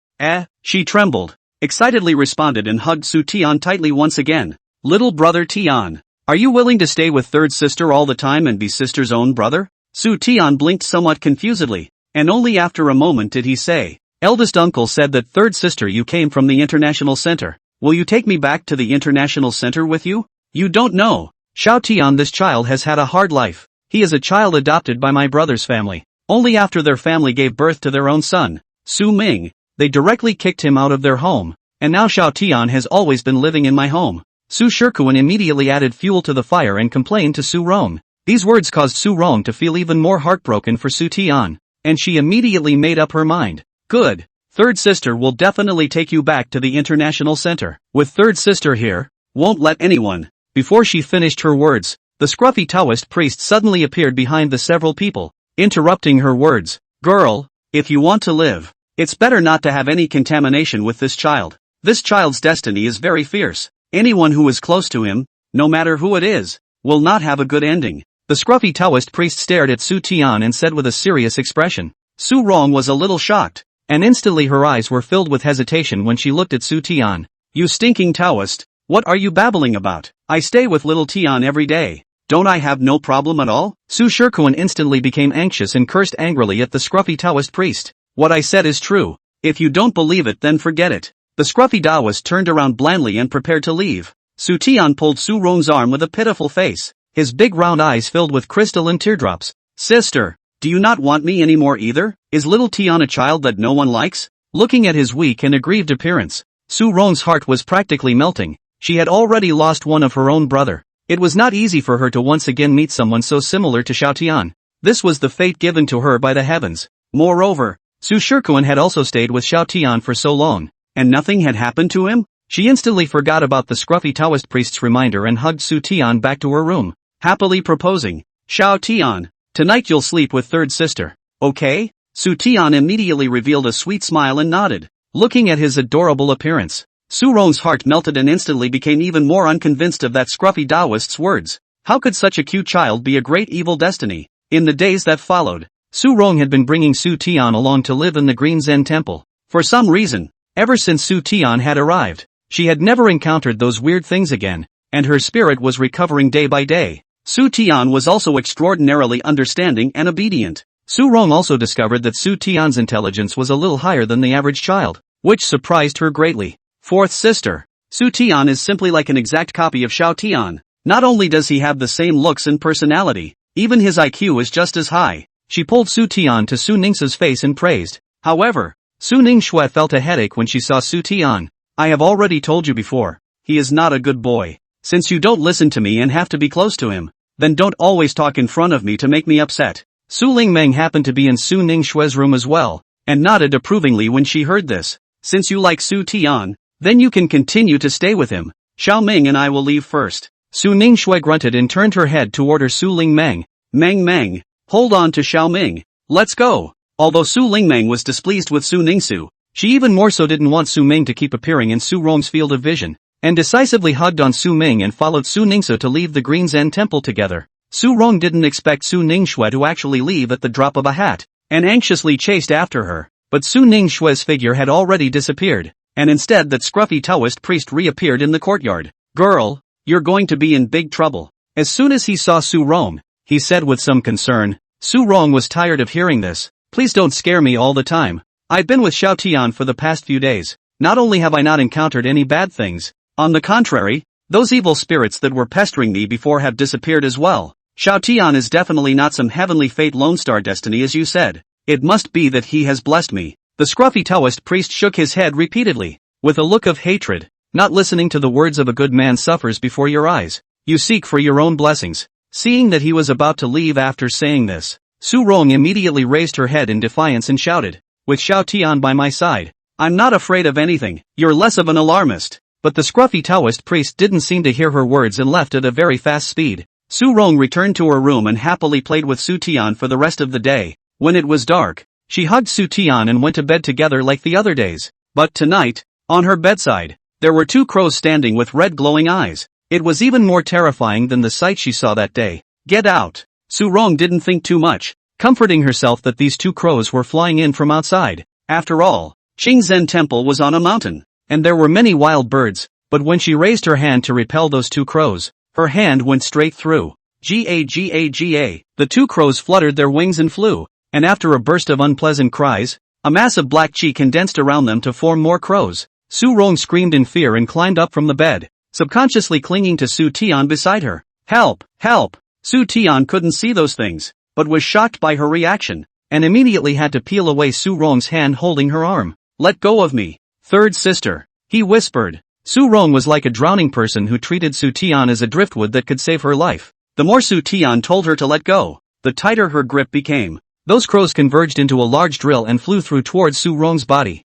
She trembled, excitedly responded and hugged Su Tian tightly once again. "Little brother Tian, are you willing to stay with third sister all the time and be sister's own brother?" Su Tian blinked somewhat confusedly, and only after a moment did he say, "Eldest uncle said that third sister you came from the international center. Will you take me back to the international center with you?" "You don't know, Xiao Tian, this child has had a hard life. He is a child adopted by my brother's family. Only after their family gave birth to their own son, Su Ming, they directly kicked him out of their home, and now Xiao Tian has always been living in my home." Su Shikuan immediately added fuel to the fire and complained to Su Rong. These words caused Su Rong to feel even more heartbroken for Su Tian, and she immediately made up her mind. "Good. Third sister will definitely take you back to the international center. With third sister here, won't let anyone." Before she finished her words, the scruffy Taoist priest suddenly appeared behind the several people, interrupting her words. "Girl, if you want to live, it's better not to have any contamination with this child. This child's destiny is very fierce. Anyone who is close to him, no matter who it is, will not have a good ending." The scruffy Taoist priest stared at Su Tian and said with a serious expression. Su Rong was a little shocked, and instantly her eyes were filled with hesitation when she looked at Su Tian. "You stinking Taoist, what are you babbling about? I stay with little Tian every day. Don't I have no problem at all?" Su Shikuan instantly became anxious and cursed angrily at the scruffy Taoist priest. "What I said is true. If you don't believe it then forget it." The scruffy Taoist turned around blandly and prepared to leave. Su Tian pulled Su Rong's arm with a pitiful face, his big round eyes filled with crystalline teardrops. "Sister, do you not want me anymore either? Is little Tian a child that no one likes?" Looking at his weak and aggrieved appearance, Su Rong's heart was practically melting. She had already lost one of her own brother. It was not easy for her to once again meet someone so similar to Xiao Tian. This was the fate given to her by the heavens. Moreover, Su Shikuan had also stayed with Xiao Tian for so long, and nothing had happened to him? She instantly forgot about the scruffy Taoist priest's reminder and hugged Su Tian back to her room, happily proposing, "Xiao Tian, tonight you'll sleep with third sister, okay?" Su Tian immediately revealed a sweet smile and nodded. Looking at his adorable appearance, Su Rong's heart melted and instantly became even more unconvinced of that scruffy Taoist's words. How could such a cute child be a great evil destiny? In the days that followed, Su Rong had been bringing Su Tian along to live in the Green Zen Temple. For some reason, ever since Su Tian had arrived, she had never encountered those weird things again, and her spirit was recovering day by day. Su Tian was also extraordinarily understanding and obedient. Su Rong also discovered that Su Tian's intelligence was a little higher than the average child, which surprised her greatly. Fourth sister. Su Tian is simply like an exact copy of Xiao Tian. Not only does he have the same looks and personality, even his IQ is just as high. She pulled Su Tian to Su Ningxue's face and praised. However, Su Ningxue felt a headache when she saw Su Tian. I have already told you before, he is not a good boy. Since you don't listen to me and have to be close to him, then don't always talk in front of me to make me upset. Su Lingmeng happened to be in Su Ningxue's room as well, and nodded approvingly when she heard this. Since you like Su Tian, then you can continue to stay with him. Xiao Ming and I will leave first. Su Ningxue grunted and turned her head toward her Su Lingmeng. Meng, hold on to Xiao Ming. Let's go. Although Su Lingmeng was displeased with Su Ningxue, she even more so didn't want Su Ming to keep appearing in Su Rong's field of vision, and decisively hugged on Su Ming and followed Su Ningxue to leave the Green Zen Temple together. Su Rong didn't expect Su Ningxue to actually leave at the drop of a hat, and anxiously chased after her, but Su Ningxue's figure had already disappeared, and instead that scruffy Taoist priest reappeared in the courtyard. Girl, you're going to be in big trouble. As soon as he saw Su Rong, he said with some concern. Su Rong was tired of hearing this. Please don't scare me all the time. I've been with Xiao Tian for the past few days. Not only have I not encountered any bad things, on the contrary, those evil spirits that were pestering me before have disappeared as well. Xiao Tian is definitely not some heavenly fate Lone Star destiny as you said. It must be that he has blessed me. The scruffy Taoist priest shook his head repeatedly, with a look of hatred. Not listening to the words of a good man suffers before your eyes. You seek for your own blessings. Seeing that he was about to leave after saying this, Su Rong immediately raised her head in defiance and shouted, with Xiao Tian by my side, I'm not afraid of anything, you're less of an alarmist. But the scruffy Taoist priest didn't seem to hear her words and left at a very fast speed. Su Rong returned to her room and happily played with Su Tian for the rest of the day. When it was dark, she hugged Su Tian and went to bed together like the other days. But tonight, on her bedside, there were two crows standing with red glowing eyes. It was even more terrifying than the sight she saw that day. Get out! Su Rong didn't think too much, comforting herself that these two crows were flying in from outside. After all, Qingzhen Temple was on a mountain, and there were many wild birds, but when she raised her hand to repel those two crows, her hand went straight through. Ga. The two crows fluttered their wings and flew, and after a burst of unpleasant cries, a mass of black chi condensed around them to form more crows. Su Rong screamed in fear and climbed up from the bed, subconsciously clinging to Su Tian beside her. Help! Help! Su Tian couldn't see those things, but was shocked by her reaction, and immediately had to peel away Su Rong's hand holding her arm. Let go of me. Third sister, he whispered. Su Rong was like a drowning person who treated Su Tian as a driftwood that could save her life. The more Su Tian told her to let go, the tighter her grip became. Those crows converged into a large drill and flew through towards Su Rong's body.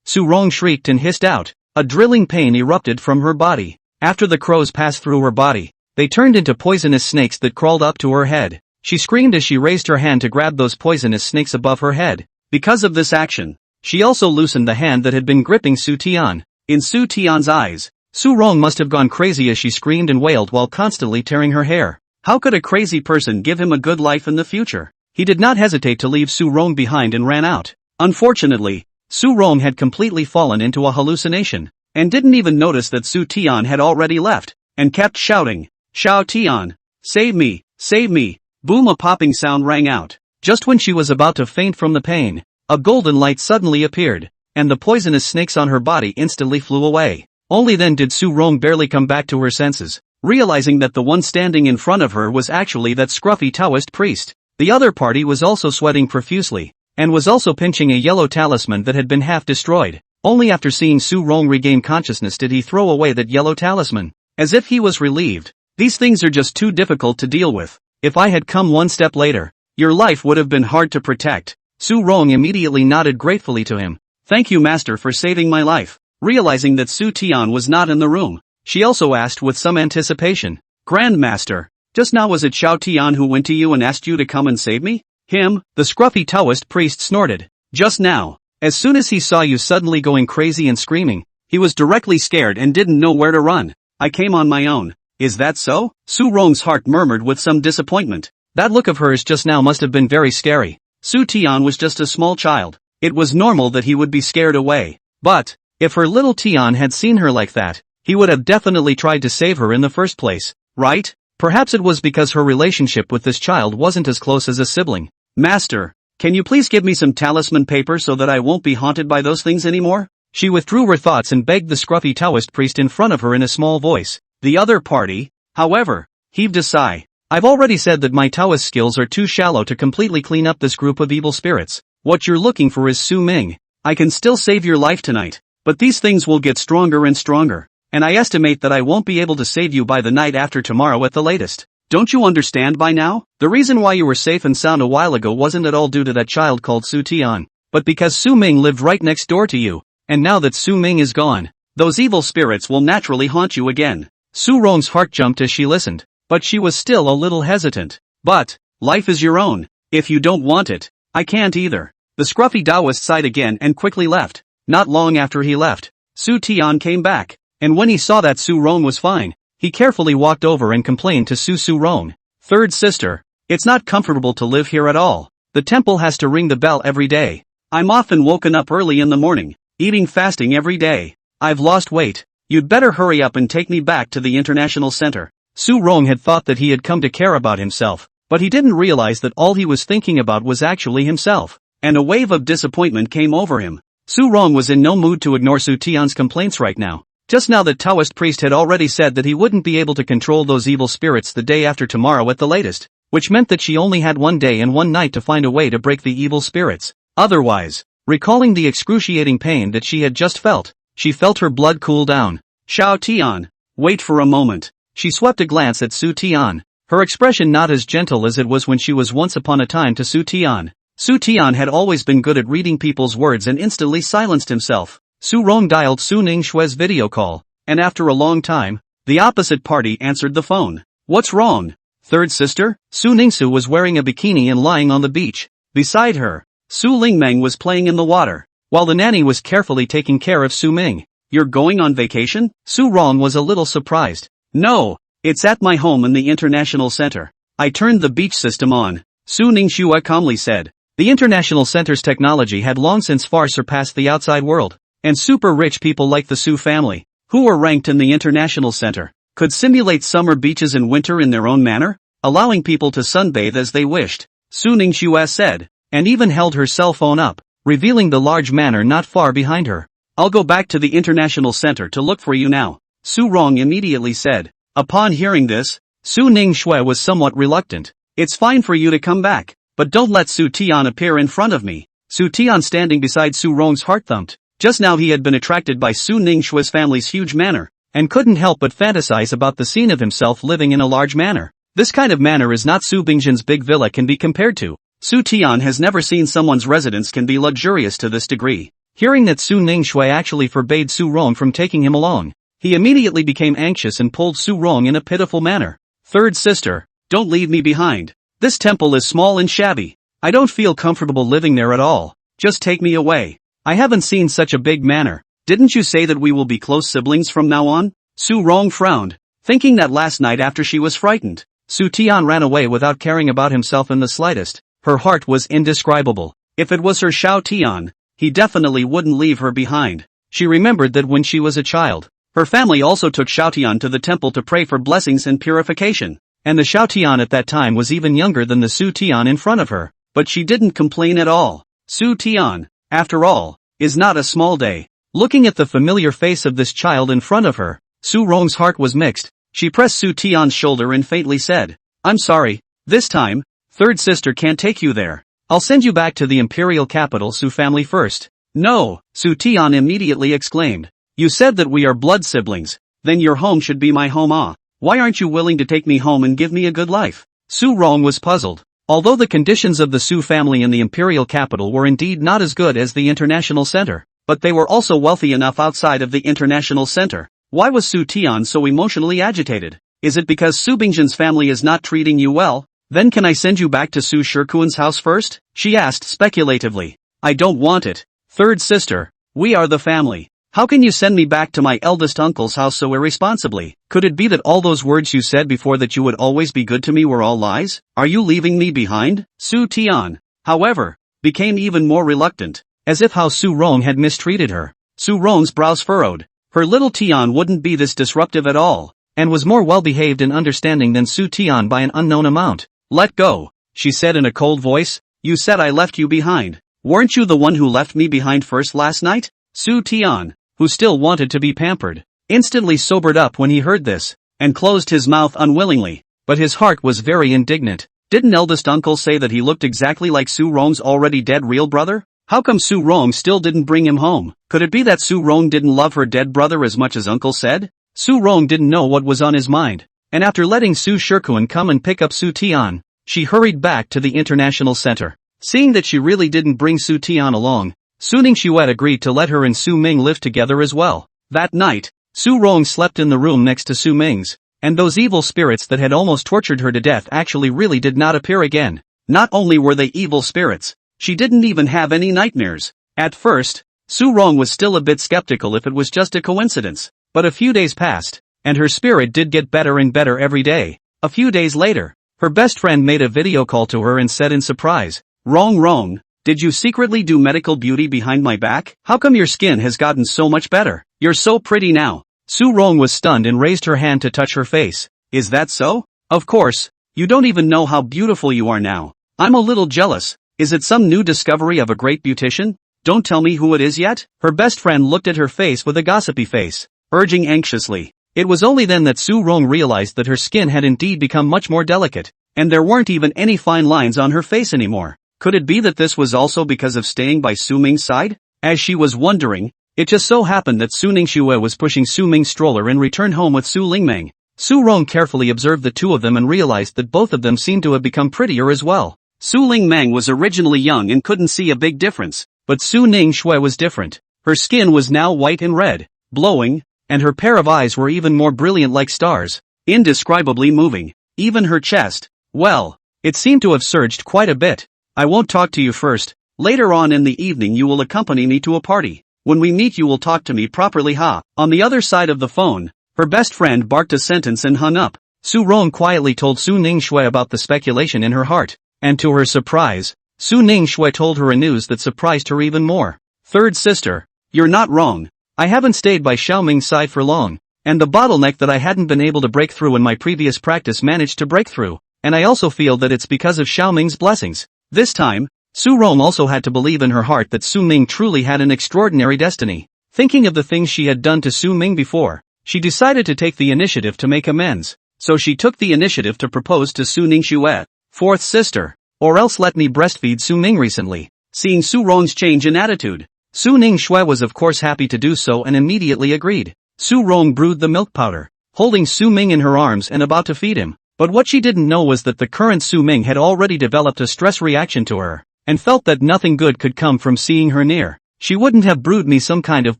Su Rong shrieked and hissed out. A drilling pain erupted from her body. After the crows passed through her body, they turned into poisonous snakes that crawled up to her head. She screamed as she raised her hand to grab those poisonous snakes above her head. Because of this action, she also loosened the hand that had been gripping Su Tian. In Su Tian's eyes, Su Rong must have gone crazy as she screamed and wailed while constantly tearing her hair. How could a crazy person give him a good life in the future? He did not hesitate to leave Su Rong behind and ran out. Unfortunately, Su Rong had completely fallen into a hallucination, and didn't even notice that Su Tian had already left, and kept shouting, Xiao Tian, save me, save me. Boom, a popping sound rang out. Just when she was about to faint from the pain, a golden light suddenly appeared, and the poisonous snakes on her body instantly flew away. Only then did Su Rong barely come back to her senses, realizing that the one standing in front of her was actually that scruffy Taoist priest. The other party was also sweating profusely, and was also pinching a yellow talisman that had been half destroyed. Only after seeing Su Rong regain consciousness did he throw away that yellow talisman, as if he was relieved. These things are just too difficult to deal with. If I had come one step later, your life would have been hard to protect. Su Rong immediately nodded gratefully to him. Thank you, master, for saving my life. Realizing that Su Tian was not in the room, she also asked with some anticipation. Grandmaster, just now was it Xiao Tian who went to you and asked you to come and save me? Him? The scruffy Taoist priest snorted. Just now. As soon as he saw you suddenly going crazy and screaming, he was directly scared and didn't know where to run. I came on my own. Is that so? Su Rong's heart murmured with some disappointment. That look of hers just now must have been very scary. Su Tian was just a small child. It was normal that he would be scared away. But, if her little Tian had seen her like that, he would have definitely tried to save her in the first place, right? Perhaps it was because her relationship with this child wasn't as close as a sibling. Master, can you please give me some talisman paper so that I won't be haunted by those things anymore? She withdrew her thoughts and begged the scruffy Taoist priest in front of her in a small voice. The other party, however, heaved a sigh. I've already said that my Taoist skills are too shallow to completely clean up this group of evil spirits. What you're looking for is Su Ming. I can still save your life tonight, but these things will get stronger and stronger, and I estimate that I won't be able to save you by the night after tomorrow at the latest. Don't you understand by now? The reason why you were safe and sound a while ago wasn't at all due to that child called Su Tian, but because Su Ming lived right next door to you, and now that Su Ming is gone, those evil spirits will naturally haunt you again. Su Rong's heart jumped as she listened, but she was still a little hesitant. But, life is your own. If you don't want it, I can't either. The scruffy Taoist sighed again and quickly left. Not long after he left, Su Tian came back, and when he saw that Su Rong was fine, he carefully walked over and complained to Su Rong. Third sister, it's not comfortable to live here at all. The temple has to ring the bell every day. I'm often woken up early in the morning, eating fasting every day. I've lost weight. You'd better hurry up and take me back to the international center. Su Rong had thought that he had come to care about himself, but he didn't realize that all he was thinking about was actually himself, and a wave of disappointment came over him. Su Rong was in no mood to ignore Su Tian's complaints right now. Just now the Taoist priest had already said that he wouldn't be able to control those evil spirits the day after tomorrow at the latest, which meant that she only had one day and one night to find a way to break the evil spirits. Otherwise, recalling the excruciating pain that she had just felt, she felt her blood cool down. Xiao Tian, wait for a moment. She swept a glance at Su Tian, her expression not as gentle as it was when she was once upon a time to Su Tian. Su Tian had always been good at reading people's words and instantly silenced himself. Su Rong dialed Su Ningshue's video call, and after a long time, the opposite party answered the phone. What's wrong? Third sister? Su Ningshu was wearing a bikini and lying on the beach. Beside her, Su Lingmeng was playing in the water, while the nanny was carefully taking care of Su Ming. You're going on vacation? Su Rong was a little surprised. No, it's at my home in the international center. I turned the beach system on, Su Ningshu calmly said. The international center's technology had long since far surpassed the outside world, and super rich people like the Su family, who were ranked in the international center, could simulate summer beaches in winter in their own manner, allowing people to sunbathe as they wished, Su Ningshu said, and even held her cell phone up, revealing the large manor not far behind her. I'll go back to the international center to look for you now, Su Rong immediately said. Upon hearing this, Su Ningshu was somewhat reluctant. It's fine for you to come back, but don't let Su Tian appear in front of me. Su Tian standing beside Su Rong's heart thumped. Just now he had been attracted by Su Ningshue's family's huge manor, and couldn't help but fantasize about the scene of himself living in a large manor. This kind of manor is not Su Bingzhen's big villa can be compared to. Su Tian has never seen someone's residence can be luxurious to this degree. Hearing that Su Ningshu actually forbade Su Rong from taking him along, he immediately became anxious and pulled Su Rong in a pitiful manner. Third sister, don't leave me behind. This temple is small and shabby. I don't feel comfortable living there at all. Just take me away. I haven't seen such a big manor. Didn't you say that we will be close siblings from now on? Su Rong frowned, thinking that last night after she was frightened, Su Tian ran away without caring about himself in the slightest. Her heart was indescribable. If it was her Xiao Tian, he definitely wouldn't leave her behind. She remembered that when she was a child, her family also took Xiao Tian to the temple to pray for blessings and purification, and the Xiao Tian at that time was even younger than the Su Tian in front of her, but she didn't complain at all. Su Tian, after all, is not a small day. Looking at the familiar face of this child in front of her, Su Rong's heart was mixed. She pressed Su Tian's shoulder and faintly said, I'm sorry, this time, third sister can't take you there. I'll send you back to the imperial capital Su family first. No, Su Tian immediately exclaimed. You said that we are blood siblings, then your home should be my home. Why aren't you willing to take me home and give me a good life? Su Rong was puzzled. Although the conditions of the Su family in the imperial capital were indeed not as good as the international center, but they were also wealthy enough outside of the international center. Why was Su Tian so emotionally agitated? Is it because Su Bingzhen's family is not treating you well? Then can I send you back to Su Shikuan's house first? She asked speculatively. I don't want it. Third sister, we are the family. How can you send me back to my eldest uncle's house so irresponsibly? Could it be that all those words you said before that you would always be good to me were all lies? Are you leaving me behind? Su Tian, however, became even more reluctant, as if how Su Rong had mistreated her. Su Rong's brows furrowed. Her little Tian wouldn't be this disruptive at all, and was more well-behaved and understanding than Su Tian by an unknown amount. Let go, she said in a cold voice. You said I left you behind. Weren't you the one who left me behind first last night? Su Tian, who still wanted to be pampered, instantly sobered up when he heard this, and closed his mouth unwillingly, but his heart was very indignant. Didn't eldest uncle say that he looked exactly like Su Rong's already dead real brother? How come Su Rong still didn't bring him home? Could it be that Su Rong didn't love her dead brother as much as uncle said? Su Rong didn't know what was on his mind, and after letting Su Shikuan come and pick up Su Tian, she hurried back to the international center. Seeing that she really didn't bring Su Tian along, Su Ningxue agreed to let her and Su Ming live together as well. That night, Su Rong slept in the room next to Su Ming's, and those evil spirits that had almost tortured her to death actually really did not appear again. Not only were they evil spirits, she didn't even have any nightmares. At first, Su Rong was still a bit skeptical if it was just a coincidence, but a few days passed, and her spirit did get better and better every day. A few days later, her best friend made a video call to her and said in surprise, Rong, did you secretly do medical beauty behind my back? How come your skin has gotten so much better? You're so pretty now. Su Rong was stunned and raised her hand to touch her face. Is that so? Of course, you don't even know how beautiful you are now. I'm a little jealous. Is it some new discovery of a great beautician? Don't tell me who it is yet? Her best friend looked at her face with a gossipy face, urging anxiously. It was only then that Su Rong realized that her skin had indeed become much more delicate, and there weren't even any fine lines on her face anymore. Could it be that this was also because of staying by Su Ming's side? As she was wondering, it just so happened that Su Ningxue was pushing Su Ming's stroller and returned home with Su Lingmeng. Su Rong carefully observed the two of them and realized that both of them seemed to have become prettier as well. Su Lingmeng was originally young and couldn't see a big difference, but Su Ningxue was different. Her skin was now white and red, glowing, and her pair of eyes were even more brilliant like stars, indescribably moving. Even her chest, well, it seemed to have surged quite a bit. I won't talk to you first. Later on in the evening you will accompany me to a party. When we meet you will talk to me properly, ha. On the other side of the phone, her best friend barked a sentence and hung up. Su Rong quietly told Su Ningxue about the speculation in her heart, and to her surprise, Su Ningxue told her a news that surprised her even more. Third sister, you're not wrong. I haven't stayed by Xiaoming's side for long, and the bottleneck that I hadn't been able to break through in my previous practice managed to break through, and I also feel that it's because of Xiaoming's blessings. This time, Su Rong also had to believe in her heart that Su Ming truly had an extraordinary destiny. Thinking of the things she had done to Su Ming before, she decided to take the initiative to make amends. So she took the initiative to propose to Su Ningxue. Fourth sister, or else let me breastfeed Su Ming recently. Seeing Su Rong's change in attitude, Su Ningxue was of course happy to do so and immediately agreed. Su Rong brewed the milk powder, holding Su Ming in her arms and about to feed him. But what she didn't know was that the current Su Ming had already developed a stress reaction to her, and felt that nothing good could come from seeing her near. She wouldn't have brewed me some kind of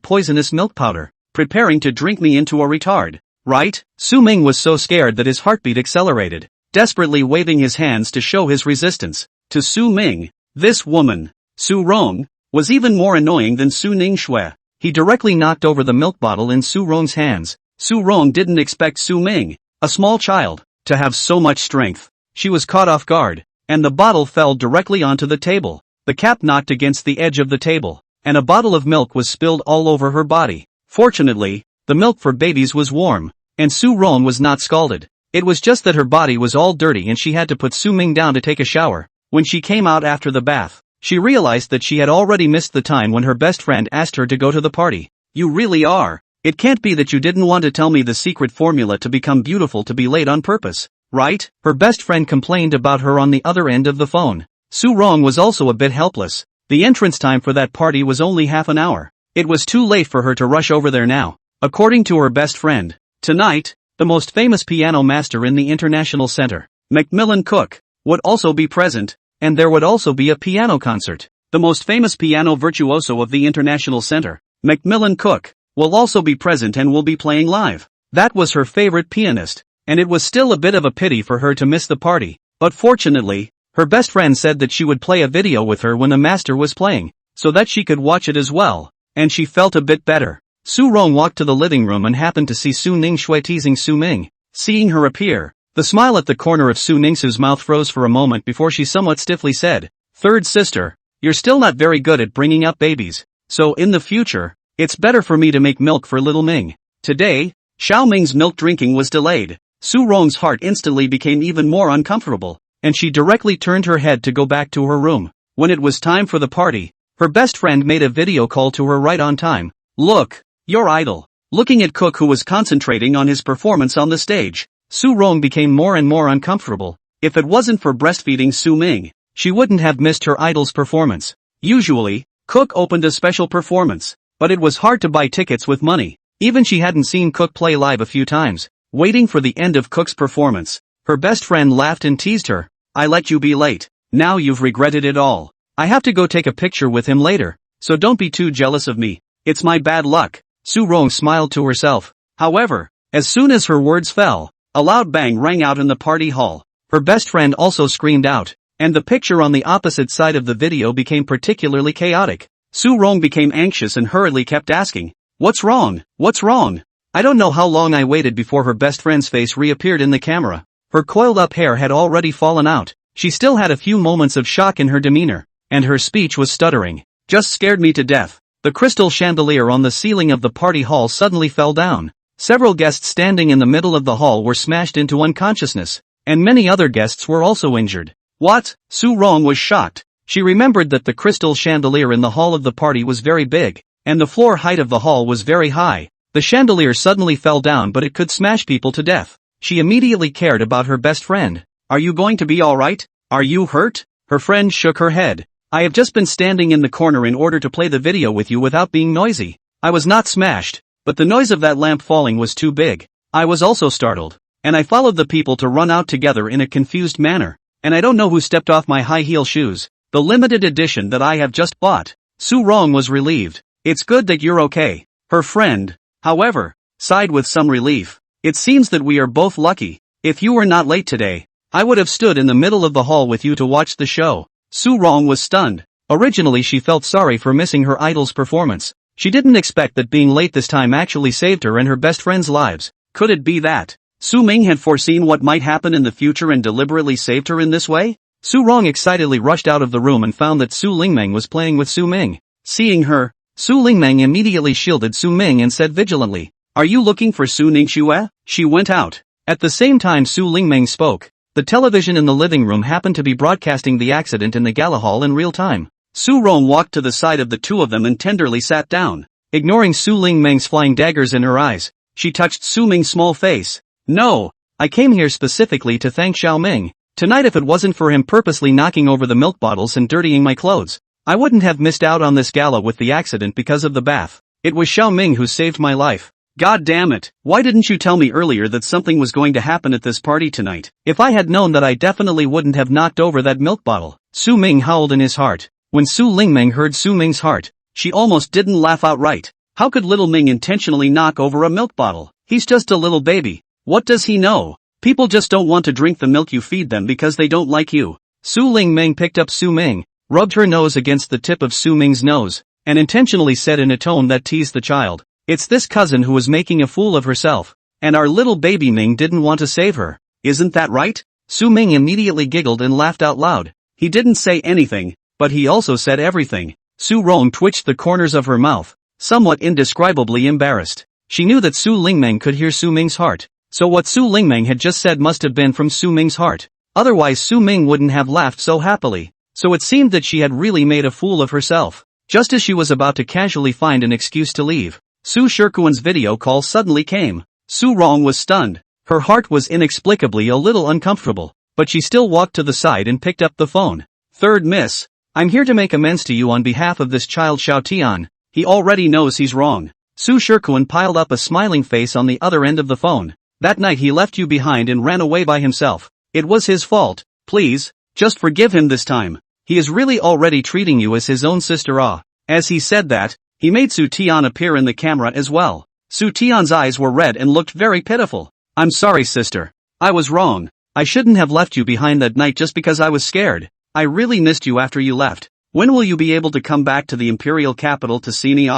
poisonous milk powder, preparing to drink me into a retard, right? Su Ming was so scared that his heartbeat accelerated, desperately waving his hands to show his resistance. To Su Ming, this woman, Su Rong, was even more annoying than Su Ningxue. He directly knocked over the milk bottle in Su Rong's hands. Su Rong didn't expect Su Ming, a small child, to have so much strength. She was caught off guard, and the bottle fell directly onto the table. The cap knocked against the edge of the table, and a bottle of milk was spilled all over her body. Fortunately, the milk for babies was warm, and Su Rong was not scalded. It was just that her body was all dirty and she had to put Su Ming down to take a shower. When she came out after the bath, she realized that she had already missed the time when her best friend asked her to go to the party. You really are. It can't be that you didn't want to tell me the secret formula to become beautiful to be late on purpose, right? Her best friend complained about her on the other end of the phone. Su Rong was also a bit helpless. The entrance time for that party was only half an hour. It was too late for her to rush over there now. According to her best friend, tonight, the most famous piano master in the International Center, Macmillan Cook, would also be present, and there would also be a piano concert. The most famous piano virtuoso of the International Center, Macmillan Cook, will also be present and will be playing live. That was her favorite pianist, and it was still a bit of a pity for her to miss the party, but fortunately, her best friend said that she would play a video with her when the master was playing, so that she could watch it as well, and she felt a bit better. Su Rong walked to the living room and happened to see Su Ningshui teasing Su Ming. Seeing her appear, the smile at the corner of Su Ningxu's mouth froze for a moment before she somewhat stiffly said, "Third sister, you're still not very good at bringing up babies, so in the future, it's better for me to make milk for little Ming." Today, Xiao Ming's milk drinking was delayed. Su Rong's heart instantly became even more uncomfortable, and she directly turned her head to go back to her room. When it was time for the party, her best friend made a video call to her right on time. "Look, your idol." Looking at Cook, who was concentrating on his performance on the stage, Su Rong became more and more uncomfortable. If it wasn't for breastfeeding Su Ming, she wouldn't have missed her idol's performance. Usually, Cook opened a special performance, but it was hard to buy tickets with money. Even she hadn't seen Cook play live a few times. Waiting for the end of Cook's performance, her best friend laughed and teased her. "I let you be late. Now you've regretted it all. I have to go take a picture with him later, so don't be too jealous of me. It's my bad luck." Su Rong smiled to herself. However, as soon as her words fell, a loud bang rang out in the party hall. Her best friend also screamed out, and the picture on the opposite side of the video became particularly chaotic. Su Rong became anxious and hurriedly kept asking, "What's wrong? What's wrong?" I don't know how long I waited before her best friend's face reappeared in the camera. Her coiled up hair had already fallen out. She still had a few moments of shock in her demeanor, and her speech was stuttering. "Just scared me to death." The crystal chandelier on the ceiling of the party hall suddenly fell down. Several guests standing in the middle of the hall were smashed into unconsciousness, and many other guests were also injured. What? Su Rong was shocked. She remembered that the crystal chandelier in the hall of the party was very big, and the floor height of the hall was very high. The chandelier suddenly fell down, but it could smash people to death. She immediately cared about her best friend. "Are you going to be alright? Are you hurt?" Her friend shook her head. "I have just been standing in the corner in order to play the video with you without being noisy. I was not smashed, but the noise of that lamp falling was too big. I was also startled, and I followed the people to run out together in a confused manner, and I don't know who stepped off my high heel shoes. The limited edition that I have just bought." Su Rong was relieved. "It's good that you're okay." Her friend, however, sighed with some relief. "It seems that we are both lucky. If you were not late today, I would have stood in the middle of the hall with you to watch the show." Su Rong was stunned. Originally she felt sorry for missing her idol's performance. She didn't expect that being late this time actually saved her and her best friend's lives. Could it be that Su Ming had foreseen what might happen in the future and deliberately saved her in this way? Su Rong excitedly rushed out of the room and found that Su Lingmeng was playing with Su Ming. Seeing her, Su Lingmeng immediately shielded Su Ming and said vigilantly, "Are you looking for Su Ningxue?" She went out. At the same time Su Lingmeng spoke. The television in the living room happened to be broadcasting the accident in the gala hall in real time. Su Rong walked to the side of the two of them and tenderly sat down. Ignoring Su Lingmeng's flying daggers in her eyes, she touched Su Ming's small face. "No, I came here specifically to thank Xiao Ming. Tonight if it wasn't for him purposely knocking over the milk bottles and dirtying my clothes, I wouldn't have missed out on this gala with the accident because of the bath. It was Xiao Ming who saved my life. God damn it, why didn't you tell me earlier that something was going to happen at this party tonight? If I had known that I definitely wouldn't have knocked over that milk bottle." Su Ming howled in his heart. When Su Lingmeng heard Su Ming's heart, she almost didn't laugh outright. How could little Ming intentionally knock over a milk bottle? He's just a little baby. What does he know? People just don't want to drink the milk you feed them because they don't like you. Su Lingmeng picked up Su Ming, rubbed her nose against the tip of Su Ming's nose, and intentionally said in a tone that teased the child, "It's this cousin who was making a fool of herself, and our little baby Ming didn't want to save her. Isn't that right?" Su Ming immediately giggled and laughed out loud. He didn't say anything, but he also said everything. Su Rong twitched the corners of her mouth, somewhat indescribably embarrassed. She knew that Su Lingmeng could hear Su Ming's heart, so what Su Lingmeng had just said must have been from Su Ming's heart. Otherwise Su Ming wouldn't have laughed so happily. So it seemed that she had really made a fool of herself. Just as she was about to casually find an excuse to leave, Su Shikuan's video call suddenly came. Su Rong was stunned. Her heart was inexplicably a little uncomfortable, but she still walked to the side and picked up the phone. "Third miss, I'm here to make amends to you on behalf of this child Xiao Tian. He already knows he's wrong." Su Shikuan piled up a smiling face on the other end of the phone. "That night he left you behind and ran away by himself. It was his fault. Please, just forgive him this time. He is really already treating you as his own sister." As he said that, he made Su Tian appear in the camera as well. Su Tian's eyes were red and looked very pitiful. "I'm sorry sister. I was wrong. I shouldn't have left you behind that night just because I was scared. I really missed you after you left. When will you be able to come back to the imperial capital to see me?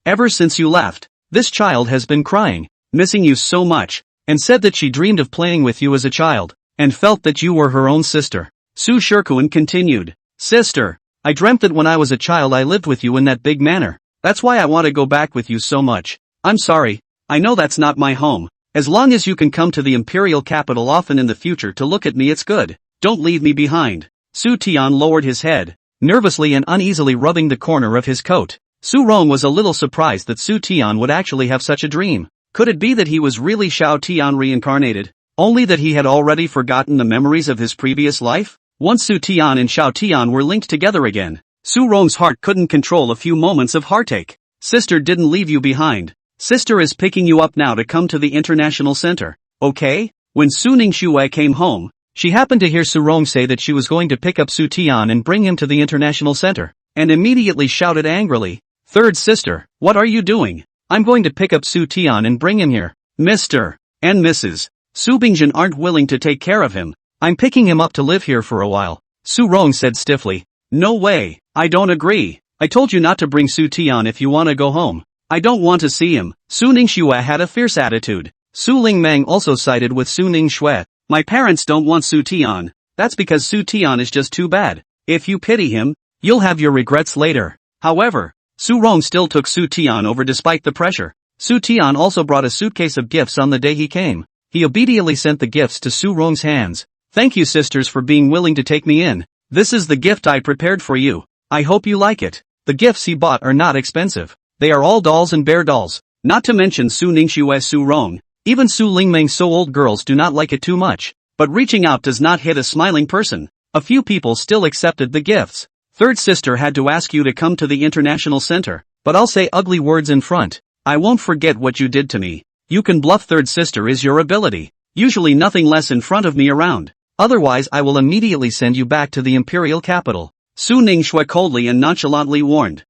Ever since you left, This child has been crying, missing you so much, and said that she dreamed of playing with you as a child, and felt that you were her own sister. Su Shirkuan continued. Sister, I dreamt that when I was a child I lived with you in that big manor. That's why I want to go back with you so much. I'm sorry, I know that's not my home. As long as you can come to the imperial capital often in the future to look at me, it's good. Don't leave me behind. Su Tian lowered his head, nervously and uneasily rubbing the corner of his coat. Su Rong was a little surprised that Su Tian would actually have such a dream. Could it be that he was really Xiao Tian reincarnated? Only that he had already forgotten the memories of his previous life? Once Su Tian and Xiao Tian were linked together again, Su Rong's heart couldn't control a few moments of heartache. Sister didn't leave you behind. Sister is picking you up now to come to the international center, okay? When Su Ningxue came home, she happened to hear Su Rong say that she was going to pick up Su Tian and bring him to the international center, and immediately shouted angrily, Third sister, what are you doing? I'm going to pick up Su Tian and bring him here. Mr. and Mrs. Su Bingjin aren't willing to take care of him. I'm picking him up to live here for a while. Su Rong said stiffly. No way, I don't agree. I told you not to bring Su Tian if you want to go home. I don't want to see him. Su Ningxue had a fierce attitude. Su Lingmeng also sided with Su Ningxue. My parents don't want Su Tian. That's because Su Tian is just too bad. If you pity him, you'll have your regrets later. However, Su Rong still took Su Tian over despite the pressure. Su Tian also brought a suitcase of gifts on the day he came. He obediently sent the gifts to Su Rong's hands. Thank you sisters for being willing to take me in. This is the gift I prepared for you. I hope you like it. The gifts he bought are not expensive. They are all dolls and bear dolls. Not to mention Su Ningxue's Su Rong. Even Su Lingmeng's so old girls do not like it too much. But reaching out does not hit a smiling person. A few people still accepted the gifts. Third sister had to ask you to come to the international center. But I'll say ugly words in front. I won't forget what you did to me. You can bluff third sister is your ability. Usually nothing less in front of me around. Otherwise I will immediately send you back to the imperial capital. Su Ningxue coldly and nonchalantly warned.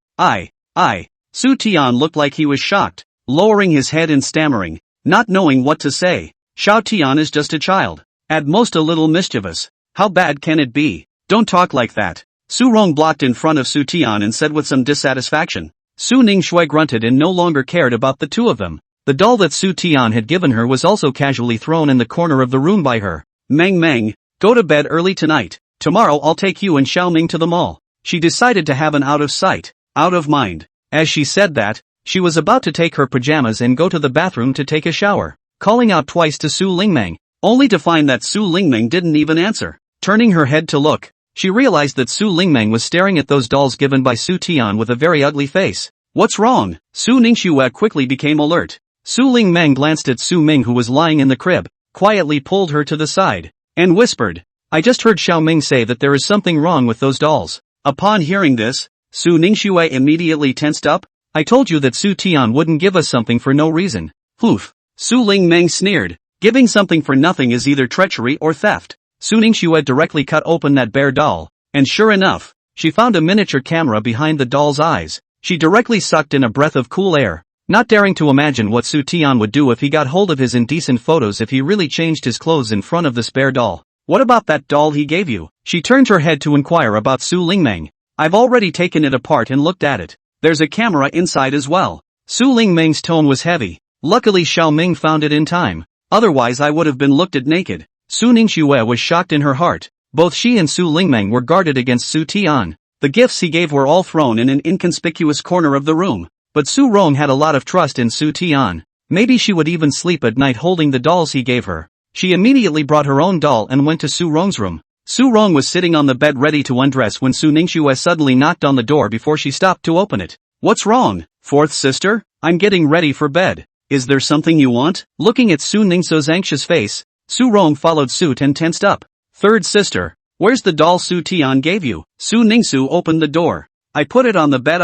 Su Tian looked like he was shocked, lowering his head and stammering, not knowing what to say. Xiao Tian is just a child, at most a little mischievous. How bad can it be? Don't talk like that. Su Rong blocked in front of Su Tian and said with some dissatisfaction. Su Ningxue grunted and no longer cared about the two of them. The doll that Su Tian had given her was also casually thrown in the corner of the room by her. Meng, go to bed early tonight. Tomorrow I'll take you and Xiaoming to the mall. She decided to have an out of sight, out of mind. As she said that, she was about to take her pajamas and go to the bathroom to take a shower, calling out twice to Su Lingmeng, only to find that Su Lingmeng didn't even answer. Turning her head to look, she realized that Su Lingmeng was staring at those dolls given by Su Tian with a very ugly face. What's wrong? Su Ningxue quickly became alert. Su Lingmeng glanced at Su Ming who was lying in the crib, quietly pulled her to the side, and whispered, I just heard Xiaoming say that there is something wrong with those dolls. Upon hearing this, Su Ningxue immediately tensed up. I told you that Su Tian wouldn't give us something for no reason. Poof. Su Lingmeng sneered. Giving something for nothing is either treachery or theft. Su Ningxue directly cut open that bear doll, and sure enough, she found a miniature camera behind the doll's eyes. She directly sucked in a breath of cool air, not daring to imagine what Su Tian would do if he got hold of his indecent photos if he really changed his clothes in front of this bear doll. What about that doll he gave you? She turned her head to inquire about Su Lingmeng. I've already taken it apart and looked at it. There's a camera inside as well. Su Lingmeng's tone was heavy. Luckily Xiaoming found it in time. Otherwise I would have been looked at naked. Su Ningxue was shocked in her heart. Both she and Su Lingmeng were guarded against Su Tian. The gifts he gave were all thrown in an inconspicuous corner of the room. But Su Rong had a lot of trust in Su Tian. Maybe she would even sleep at night holding the dolls he gave her. She immediately brought her own doll and went to Su Rong's room. Su Rong was sitting on the bed ready to undress when Su Ningxue suddenly knocked on the door before she stopped to open it. What's wrong, fourth sister? I'm getting ready for bed. Is there something you want? Looking at Su Ningxue's anxious face, Su Rong followed suit and tensed up. Third sister, where's the doll Su Tian gave you? Su Ningxue opened the door. I put it on the bed.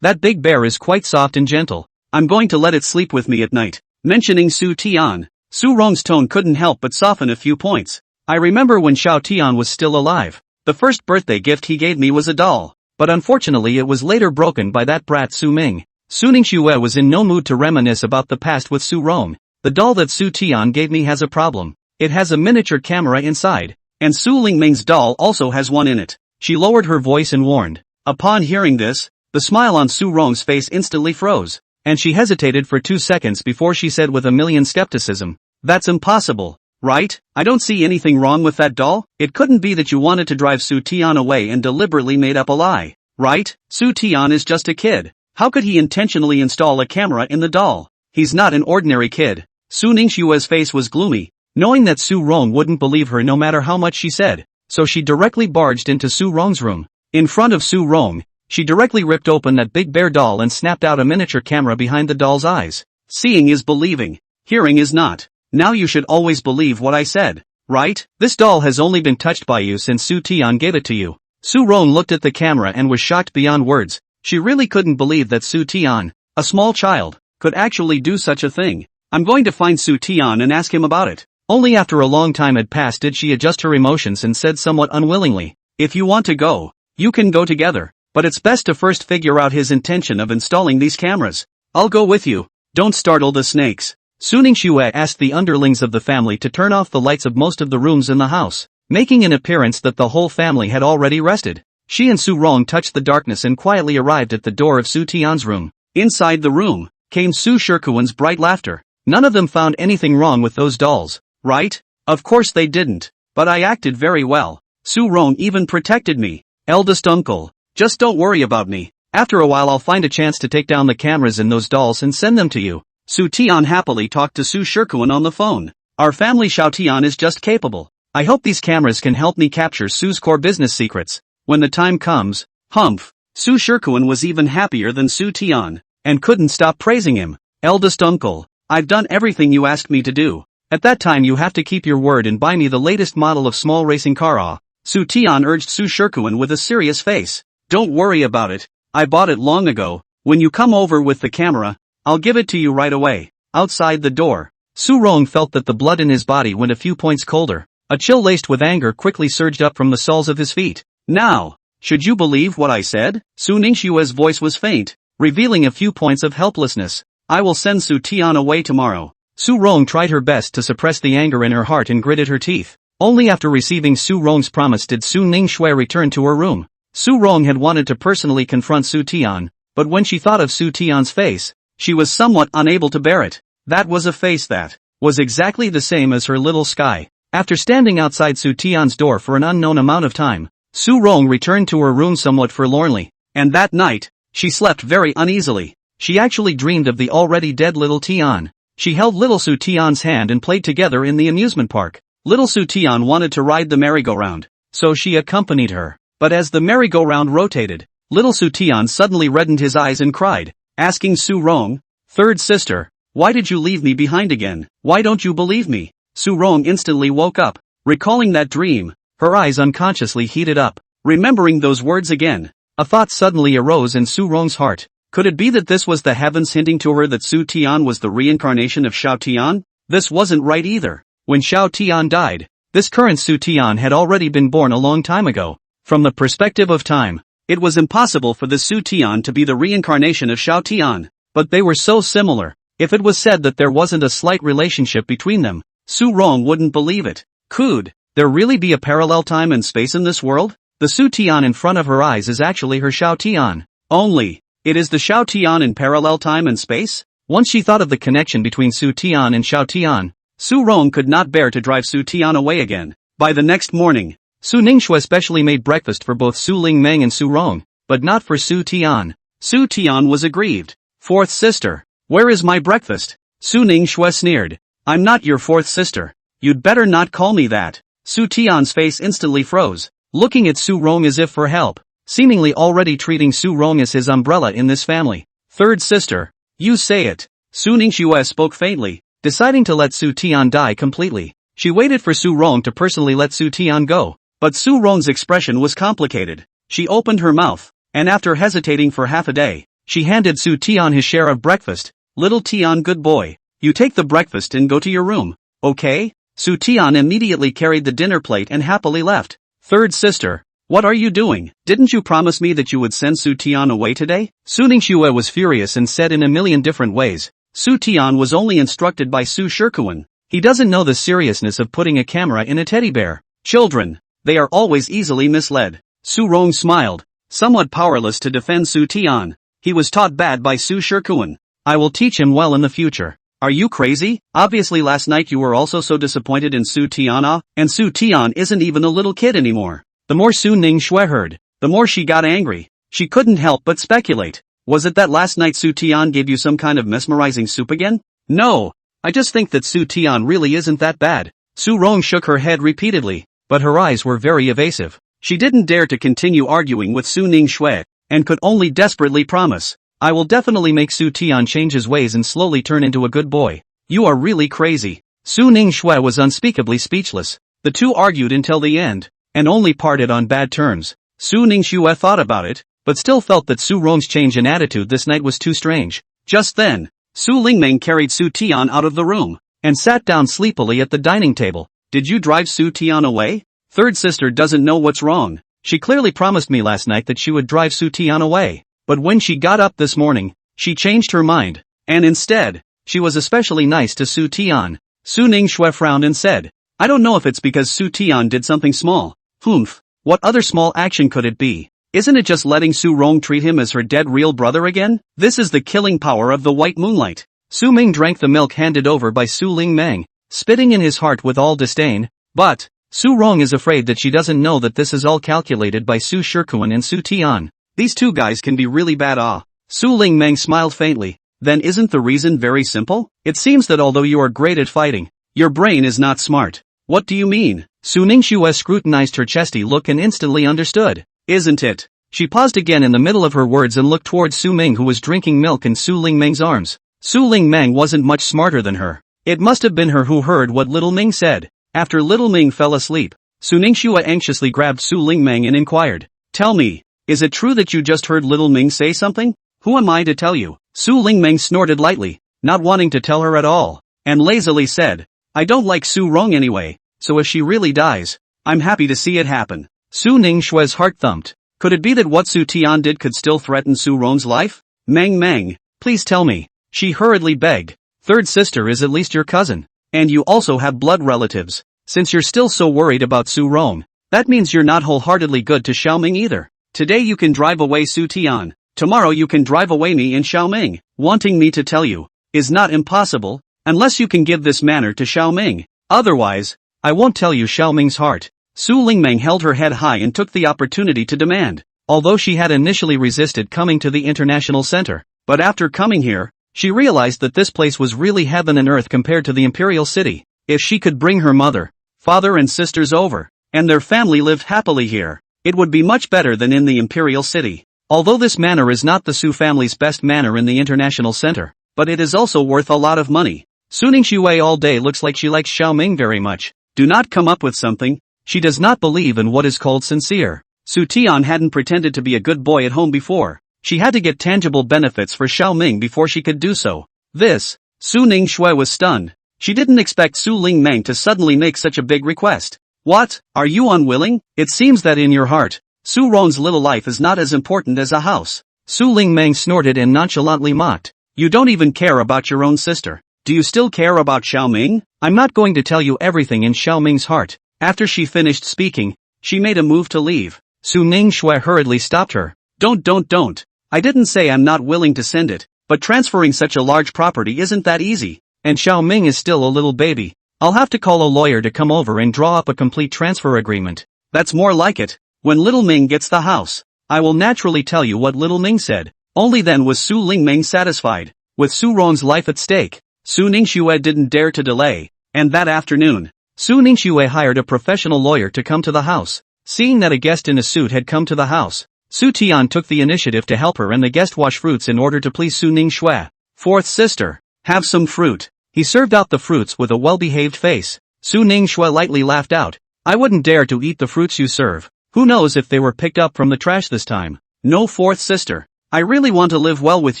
That big bear is quite soft and gentle. I'm going to let it sleep with me at night. Mentioning Su Tian, Su Rong's tone couldn't help but soften a few points. I remember when Xiao Tian was still alive. The first birthday gift he gave me was a doll, but unfortunately it was later broken by that brat Su Ming. Su Ningxue was in no mood to reminisce about the past with Su Rong. The doll that Su Tian gave me has a problem. It has a miniature camera inside, and Su Lingmeng's doll also has one in it. She lowered her voice and warned. Upon hearing this, the smile on Su Rong's face instantly froze. and she hesitated for 2 seconds before she said with a million skepticism, "That's impossible, right? I don't see anything wrong with that doll. It couldn't be that you wanted to drive Su Tian away and deliberately made up a lie, right? Su Tian is just a kid. How could he intentionally install a camera in the doll? He's not an ordinary kid." Su Ningxue's face was gloomy, knowing that Su Rong wouldn't believe her no matter how much she said, so she directly barged into Su Rong's room. In front of Su Rong, she directly ripped open that big bear doll and snapped out a miniature camera behind the doll's eyes. Seeing is believing. Hearing is not. Now you should always believe what I said, right? This doll has only been touched by you since Su Tian gave it to you. Su Rong looked at the camera and was shocked beyond words. She really couldn't believe that Su Tian, a small child, could actually do such a thing. I'm going to find Su Tian and ask him about it. Only after a long time had passed did she adjust her emotions and said somewhat unwillingly, "If you want to go, you can go together, but it's best to first figure out his intention of installing these cameras. I'll go with you. Don't startle the snakes." Su Ningxue asked the underlings of the family to turn off the lights of most of the rooms in the house, making an appearance that the whole family had already rested. She and Su Rong touched the darkness and quietly arrived at the door of Su Tian's room. Inside the room came Su Shikuan's bright laughter. None of them found anything wrong with those dolls, right? Of course they didn't, but I acted very well. Su Rong even protected me. Eldest uncle, just don't worry about me. After a while I'll find a chance to take down the cameras in those dolls and send them to you. Su Tian happily talked to Su Shikuan on the phone. Our family Xiao Tian is just capable. I hope these cameras can help me capture Su's core business secrets. When the time comes, humph. Su Shikuan was even happier than Su Tian, and couldn't stop praising him. Eldest uncle, I've done everything you asked me to do. At that time you have to keep your word and buy me the latest model of small racing car. Su Tian urged Su Shikuan with a serious face. Don't worry about it. I bought it long ago. When you come over with the camera, I'll give it to you right away. Outside the door, Su Rong felt that the blood in his body went a few points colder. A chill laced with anger quickly surged up from the soles of his feet. Now, should you believe what I said? Su Ningxue's voice was faint, revealing a few points of helplessness. I will send Su Tian away tomorrow. Su Rong tried her best to suppress the anger in her heart and gritted her teeth. Only after receiving Su Rong's promise did Su Ningxue return to her room. Su Rong had wanted to personally confront Su Tian, but when she thought of Su Tian's face, she was somewhat unable to bear it. That was a face that was exactly the same as her little Sky. After standing outside Su Tian's door for an unknown amount of time, Su Rong returned to her room somewhat forlornly, and that night, she slept very uneasily. She actually dreamed of the already dead little Tian. She held little Su Tian's hand and played together in the amusement park. Little Su Tian wanted to ride the merry-go-round, so she accompanied her. But as the merry-go-round rotated, little Su Tian suddenly reddened his eyes and cried, asking Su Rong, "Third sister, why did you leave me behind again? Why don't you believe me?" Su Rong instantly woke up, recalling that dream. Her eyes unconsciously heated up, remembering those words again. A thought suddenly arose in Su Rong's heart. Could it be that this was the heavens hinting to her that Su Tian was the reincarnation of Xiao Tian? This wasn't right either. When Xiao Tian died, this current Su Tian had already been born a long time ago. From the perspective of time, it was impossible for the Su Tian to be the reincarnation of Xiao Tian. But they were so similar. If it was said that there wasn't a slight relationship between them, Su Rong wouldn't believe it. Could there really be a parallel time and space in this world? The Su Tian in front of her eyes is actually her Xiao Tian. Only, it is the Xiao Tian in parallel time and space? Once she thought of the connection between Su Tian and Xiao Tian, Su Rong could not bear to drive Su Tian away again. By the next morning, Su Ningxue specially made breakfast for both Su Lingmeng and Su Rong, but not for Su Tian. Su Tian was aggrieved. "Fourth sister, where is my breakfast?" Su Ningxue sneered. "I'm not your fourth sister. You'd better not call me that." Su Tian's face instantly froze, looking at Su Rong as if for help, seemingly already treating Su Rong as his umbrella in this family. "Third sister, you say it." Su Ningxue spoke faintly, deciding to let Su Tian die completely. She waited for Su Rong to personally let Su Tian go, but Su Rong's expression was complicated. She opened her mouth, and after hesitating for half a day, she handed Su Tian his share of breakfast. "Little Tian, good boy, you take the breakfast and go to your room, okay?" Su Tian immediately carried the dinner plate and happily left. "Third sister, what are you doing? Didn't you promise me that you would send Su Tian away today?" Su Ningxue was furious and said in a million different ways. Su Tian was only instructed by Su Shikuan. He doesn't know the seriousness of putting a camera in a teddy bear. Children, they are always easily misled. Su Rong smiled, somewhat powerless to defend Su Tian. He was taught bad by Su Shikuan. I will teach him well in the future. Are you crazy? Obviously last night you were also so disappointed in Su Tian, and Su Tian isn't even a little kid anymore. The more Su Ningxue heard, the more she got angry. She couldn't help but speculate. Was it that last night Su Tian gave you some kind of mesmerizing soup again? No. I just think that Su Tian really isn't that bad. Su Rong shook her head repeatedly, but her eyes were very evasive. She didn't dare to continue arguing with Su Ningxue, and could only desperately promise, I will definitely make Su Tian change his ways and slowly turn into a good boy. You are really crazy. Su Ningxue was unspeakably speechless. The two argued until the end, and only parted on bad terms. Su Ningxue thought about it, but still felt that Su Rong's change in attitude this night was too strange. Just then, Su Lingming carried Su Tian out of the room, and sat down sleepily at the dining table. Did you drive Su Tian away? Third sister doesn't know what's wrong. She clearly promised me last night that she would drive Su Tian away, but when she got up this morning, she changed her mind, and instead, she was especially nice to Su Tian. Su Ningxue frowned and said, I don't know if it's because Su Tian did something small. Humph, what other small action could it be? Isn't it just letting Su Rong treat him as her dead real brother again? This is the killing power of the white moonlight. Su Ming drank the milk handed over by Su Lingmeng, spitting in his heart with all disdain, but Su Rong is afraid that she doesn't know that this is all calculated by Su Shikuan and Su Tian. These two guys can be really bad. Su Lingmeng smiled faintly. Then isn't the reason very simple? It seems that although you are great at fighting, your brain is not smart. What do you mean? Su Ningxue scrutinized her chesty look and instantly understood. Isn't it? She paused again in the middle of her words and looked towards Su Ming who was drinking milk in Su Lingmeng's arms. Su Lingmeng wasn't much smarter than her. It must have been her who heard what little Ming said. After little Ming fell asleep, Su Ningxue anxiously grabbed Su Lingmeng and inquired, Tell me, is it true that you just heard little Ming say something? Who am I to tell you? Su Lingmeng snorted lightly, not wanting to tell her at all, and lazily said, I don't like Su Rong anyway, so if she really dies, I'm happy to see it happen. Su Ningxue's heart thumped. Could it be that what Su Tian did could still threaten Su Rong's life? Meng, please tell me. She hurriedly begged. Third sister is at least your cousin. And you also have blood relatives. Since you're still so worried about Su Rong, that means you're not wholeheartedly good to Xiaoming either. Today you can drive away Su Tian. Tomorrow you can drive away me and Xiaoming. Wanting me to tell you is not impossible, unless you can give this manner to Xiaoming. Otherwise, I won't tell you Xiaoming's heart. Su Lingmeng held her head high and took the opportunity to demand. Although she had initially resisted coming to the international center, but after coming here, she realized that this place was really heaven and earth compared to the imperial city. If she could bring her mother, father and sisters over, and their family lived happily here, it would be much better than in the imperial city. Although this manor is not the Su family's best manor in the international center, but it is also worth a lot of money. Su Ningxue all day looks like she likes Xiaoming very much. Do not come up with something. She does not believe in what is called sincere. Su Tian hadn't pretended to be a good boy at home before. She had to get tangible benefits for Xiaoming before she could do so. Su Ningxue was stunned. She didn't expect Su Lingmeng to suddenly make such a big request. What? Are you unwilling? It seems that in your heart, Su Rong's little life is not as important as a house. Su Lingmeng snorted and nonchalantly mocked. You don't even care about your own sister. Do you still care about Xiaoming? I'm not going to tell you everything in Xiaoming's heart. After she finished speaking, she made a move to leave. Su Ningxue hurriedly stopped her. Don't. I didn't say I'm not willing to send it, but transferring such a large property isn't that easy, and Xiaoming is still a little baby. I'll have to call a lawyer to come over and draw up a complete transfer agreement. That's more like it. When little Ming gets the house, I will naturally tell you what little Ming said. Only then was Su Lingmeng satisfied. With Su Rong's life at stake, Su Ningxue didn't dare to delay, and that afternoon, Su Ningxue hired a professional lawyer to come to the house. Seeing that a guest in a suit had come to the house, Su Tian took the initiative to help her and the guest wash fruits in order to please Su Ningxue. Fourth sister, have some fruit. He served out the fruits with a well-behaved face. Su Ningxue lightly laughed out. I wouldn't dare to eat the fruits you serve. Who knows if they were picked up from the trash this time. No, fourth sister. I really want to live well with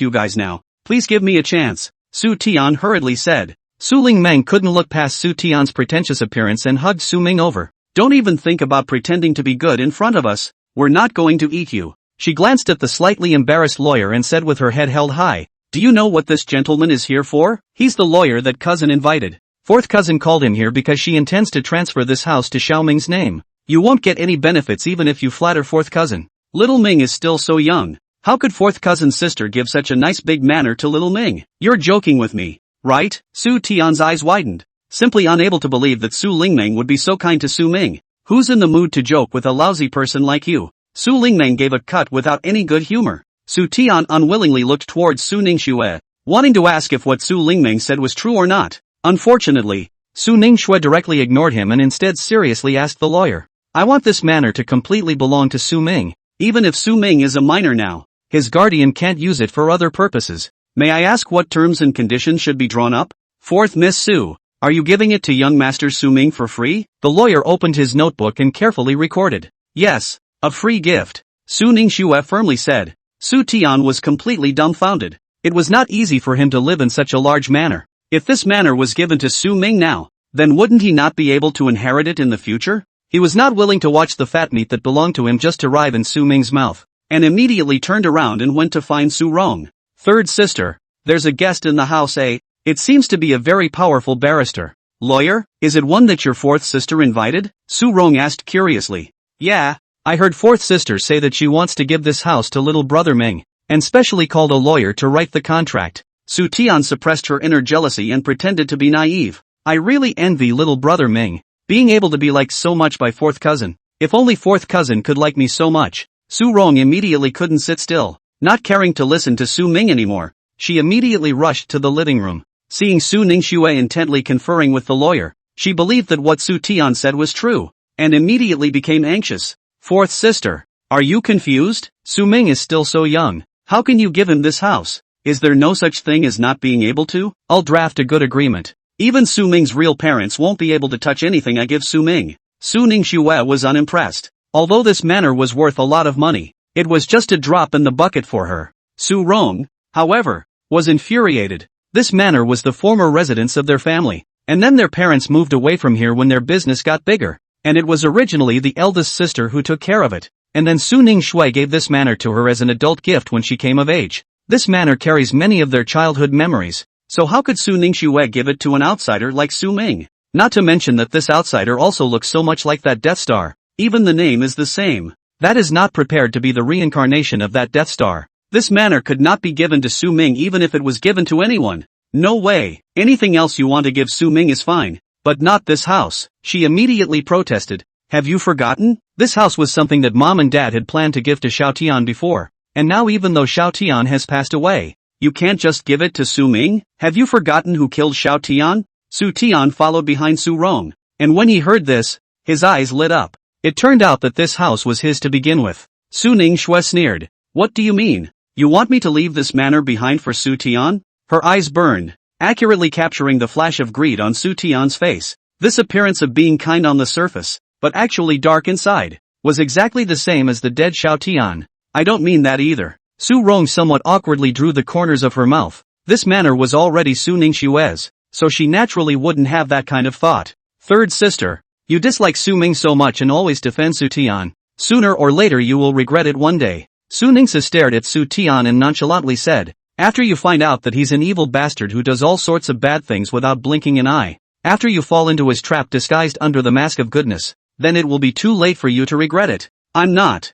you guys now. Please give me a chance, Su Tian hurriedly said. Su Lingmeng couldn't look past Su Tian's pretentious appearance and hugged Su Ming over. Don't even think about pretending to be good in front of us. We're not going to eat you. She glanced at the slightly embarrassed lawyer and said with her head held high, do you know what this gentleman is here for? He's the lawyer that cousin invited. Fourth cousin called him here because she intends to transfer this house to Xiaoming's name. You won't get any benefits even if you flatter fourth cousin. Little Ming is still so young. How could fourth cousin's sister give such a nice big manor to little Ming? You're joking with me, right? Su Tian's eyes widened, simply unable to believe that Su Lingmeng would be so kind to Su Ming. Who's in the mood to joke with a lousy person like you? Su Lingmeng gave a cut without any good humor. Su Tian unwillingly looked towards Su Ningxue, wanting to ask if what Su Lingmeng said was true or not. Unfortunately, Su Ningxue directly ignored him and instead seriously asked the lawyer. I want this manor to completely belong to Su Ming. Even if Su Ming is a minor now, his guardian can't use it for other purposes. May I ask what terms and conditions should be drawn up? Fourth Miss Su, are you giving it to young Master Su Ming for free? The lawyer opened his notebook and carefully recorded. Yes, a free gift. Su Ningxue firmly said. Su Tian was completely dumbfounded. It was not easy for him to live in such a large manor. If this manor was given to Su Ming now, then wouldn't he not be able to inherit it in the future? He was not willing to watch the fat meat that belonged to him just arrive in Su Ming's mouth, and immediately turned around and went to find Su Rong. Third sister, there's a guest in the house, eh? It seems to be a very powerful barrister. Lawyer, is it one that your fourth sister invited? Su Rong asked curiously. Yeah, I heard fourth sister say that she wants to give this house to little brother Ming, and specially called a lawyer to write the contract. Su Tian suppressed her inner jealousy and pretended to be naive. I really envy little brother Ming, being able to be liked so much by fourth cousin. If only fourth cousin could like me so much. Su Rong immediately couldn't sit still. Not caring to listen to Su Ming anymore, she immediately rushed to the living room. Seeing Su Ningxue intently conferring with the lawyer, she believed that what Su Tian said was true, and immediately became anxious. Fourth sister, are you confused? Su Ming is still so young. How can you give him this house? Is there no such thing as not being able to? I'll draft a good agreement. Even Su Ming's real parents won't be able to touch anything I give Su Ming. Su Ningxue was unimpressed. Although this manor was worth a lot of money, it was just a drop in the bucket for her. Su Rong, however, was infuriated. This manor was the former residence of their family, and then their parents moved away from here when their business got bigger, and it was originally the eldest sister who took care of it, and then Su Ningxue gave this manor to her as an adult gift when she came of age. This manor carries many of their childhood memories, so how could Su Ningxue give it to an outsider like Su Ming? Not to mention that this outsider also looks so much like that Death Star. Even the name is the same. That is not prepared to be the reincarnation of that Death Star. This manor could not be given to Su Ming even if it was given to anyone. No way. Anything else you want to give Su Ming is fine, but not this house. She immediately protested. Have you forgotten? This house was something that mom and dad had planned to give to Xiao Tian before, and now even though Xiao Tian has passed away, you can't just give it to Su Ming? Have you forgotten who killed Xiao Tian? Su Tian followed behind Su Rong, and when he heard this, his eyes lit up. It turned out that this house was his to begin with. Su Ningxue sneered. What do you mean? You want me to leave this manor behind for Su Tian? Her eyes burned, accurately capturing the flash of greed on Su Tian's face. This appearance of being kind on the surface, but actually dark inside, was exactly the same as the dead Xiao Tian. I don't mean that either. Su Rong somewhat awkwardly drew the corners of her mouth. This manor was already Su Ningxue's, so she naturally wouldn't have that kind of thought. Third sister, you dislike Su Ming so much and always defend Su Tian. Sooner or later you will regret it one day. Su Ningxue stared at Su Tian and nonchalantly said, after you find out that he's an evil bastard who does all sorts of bad things without blinking an eye, after you fall into his trap disguised under the mask of goodness, then it will be too late for you to regret it. I'm not.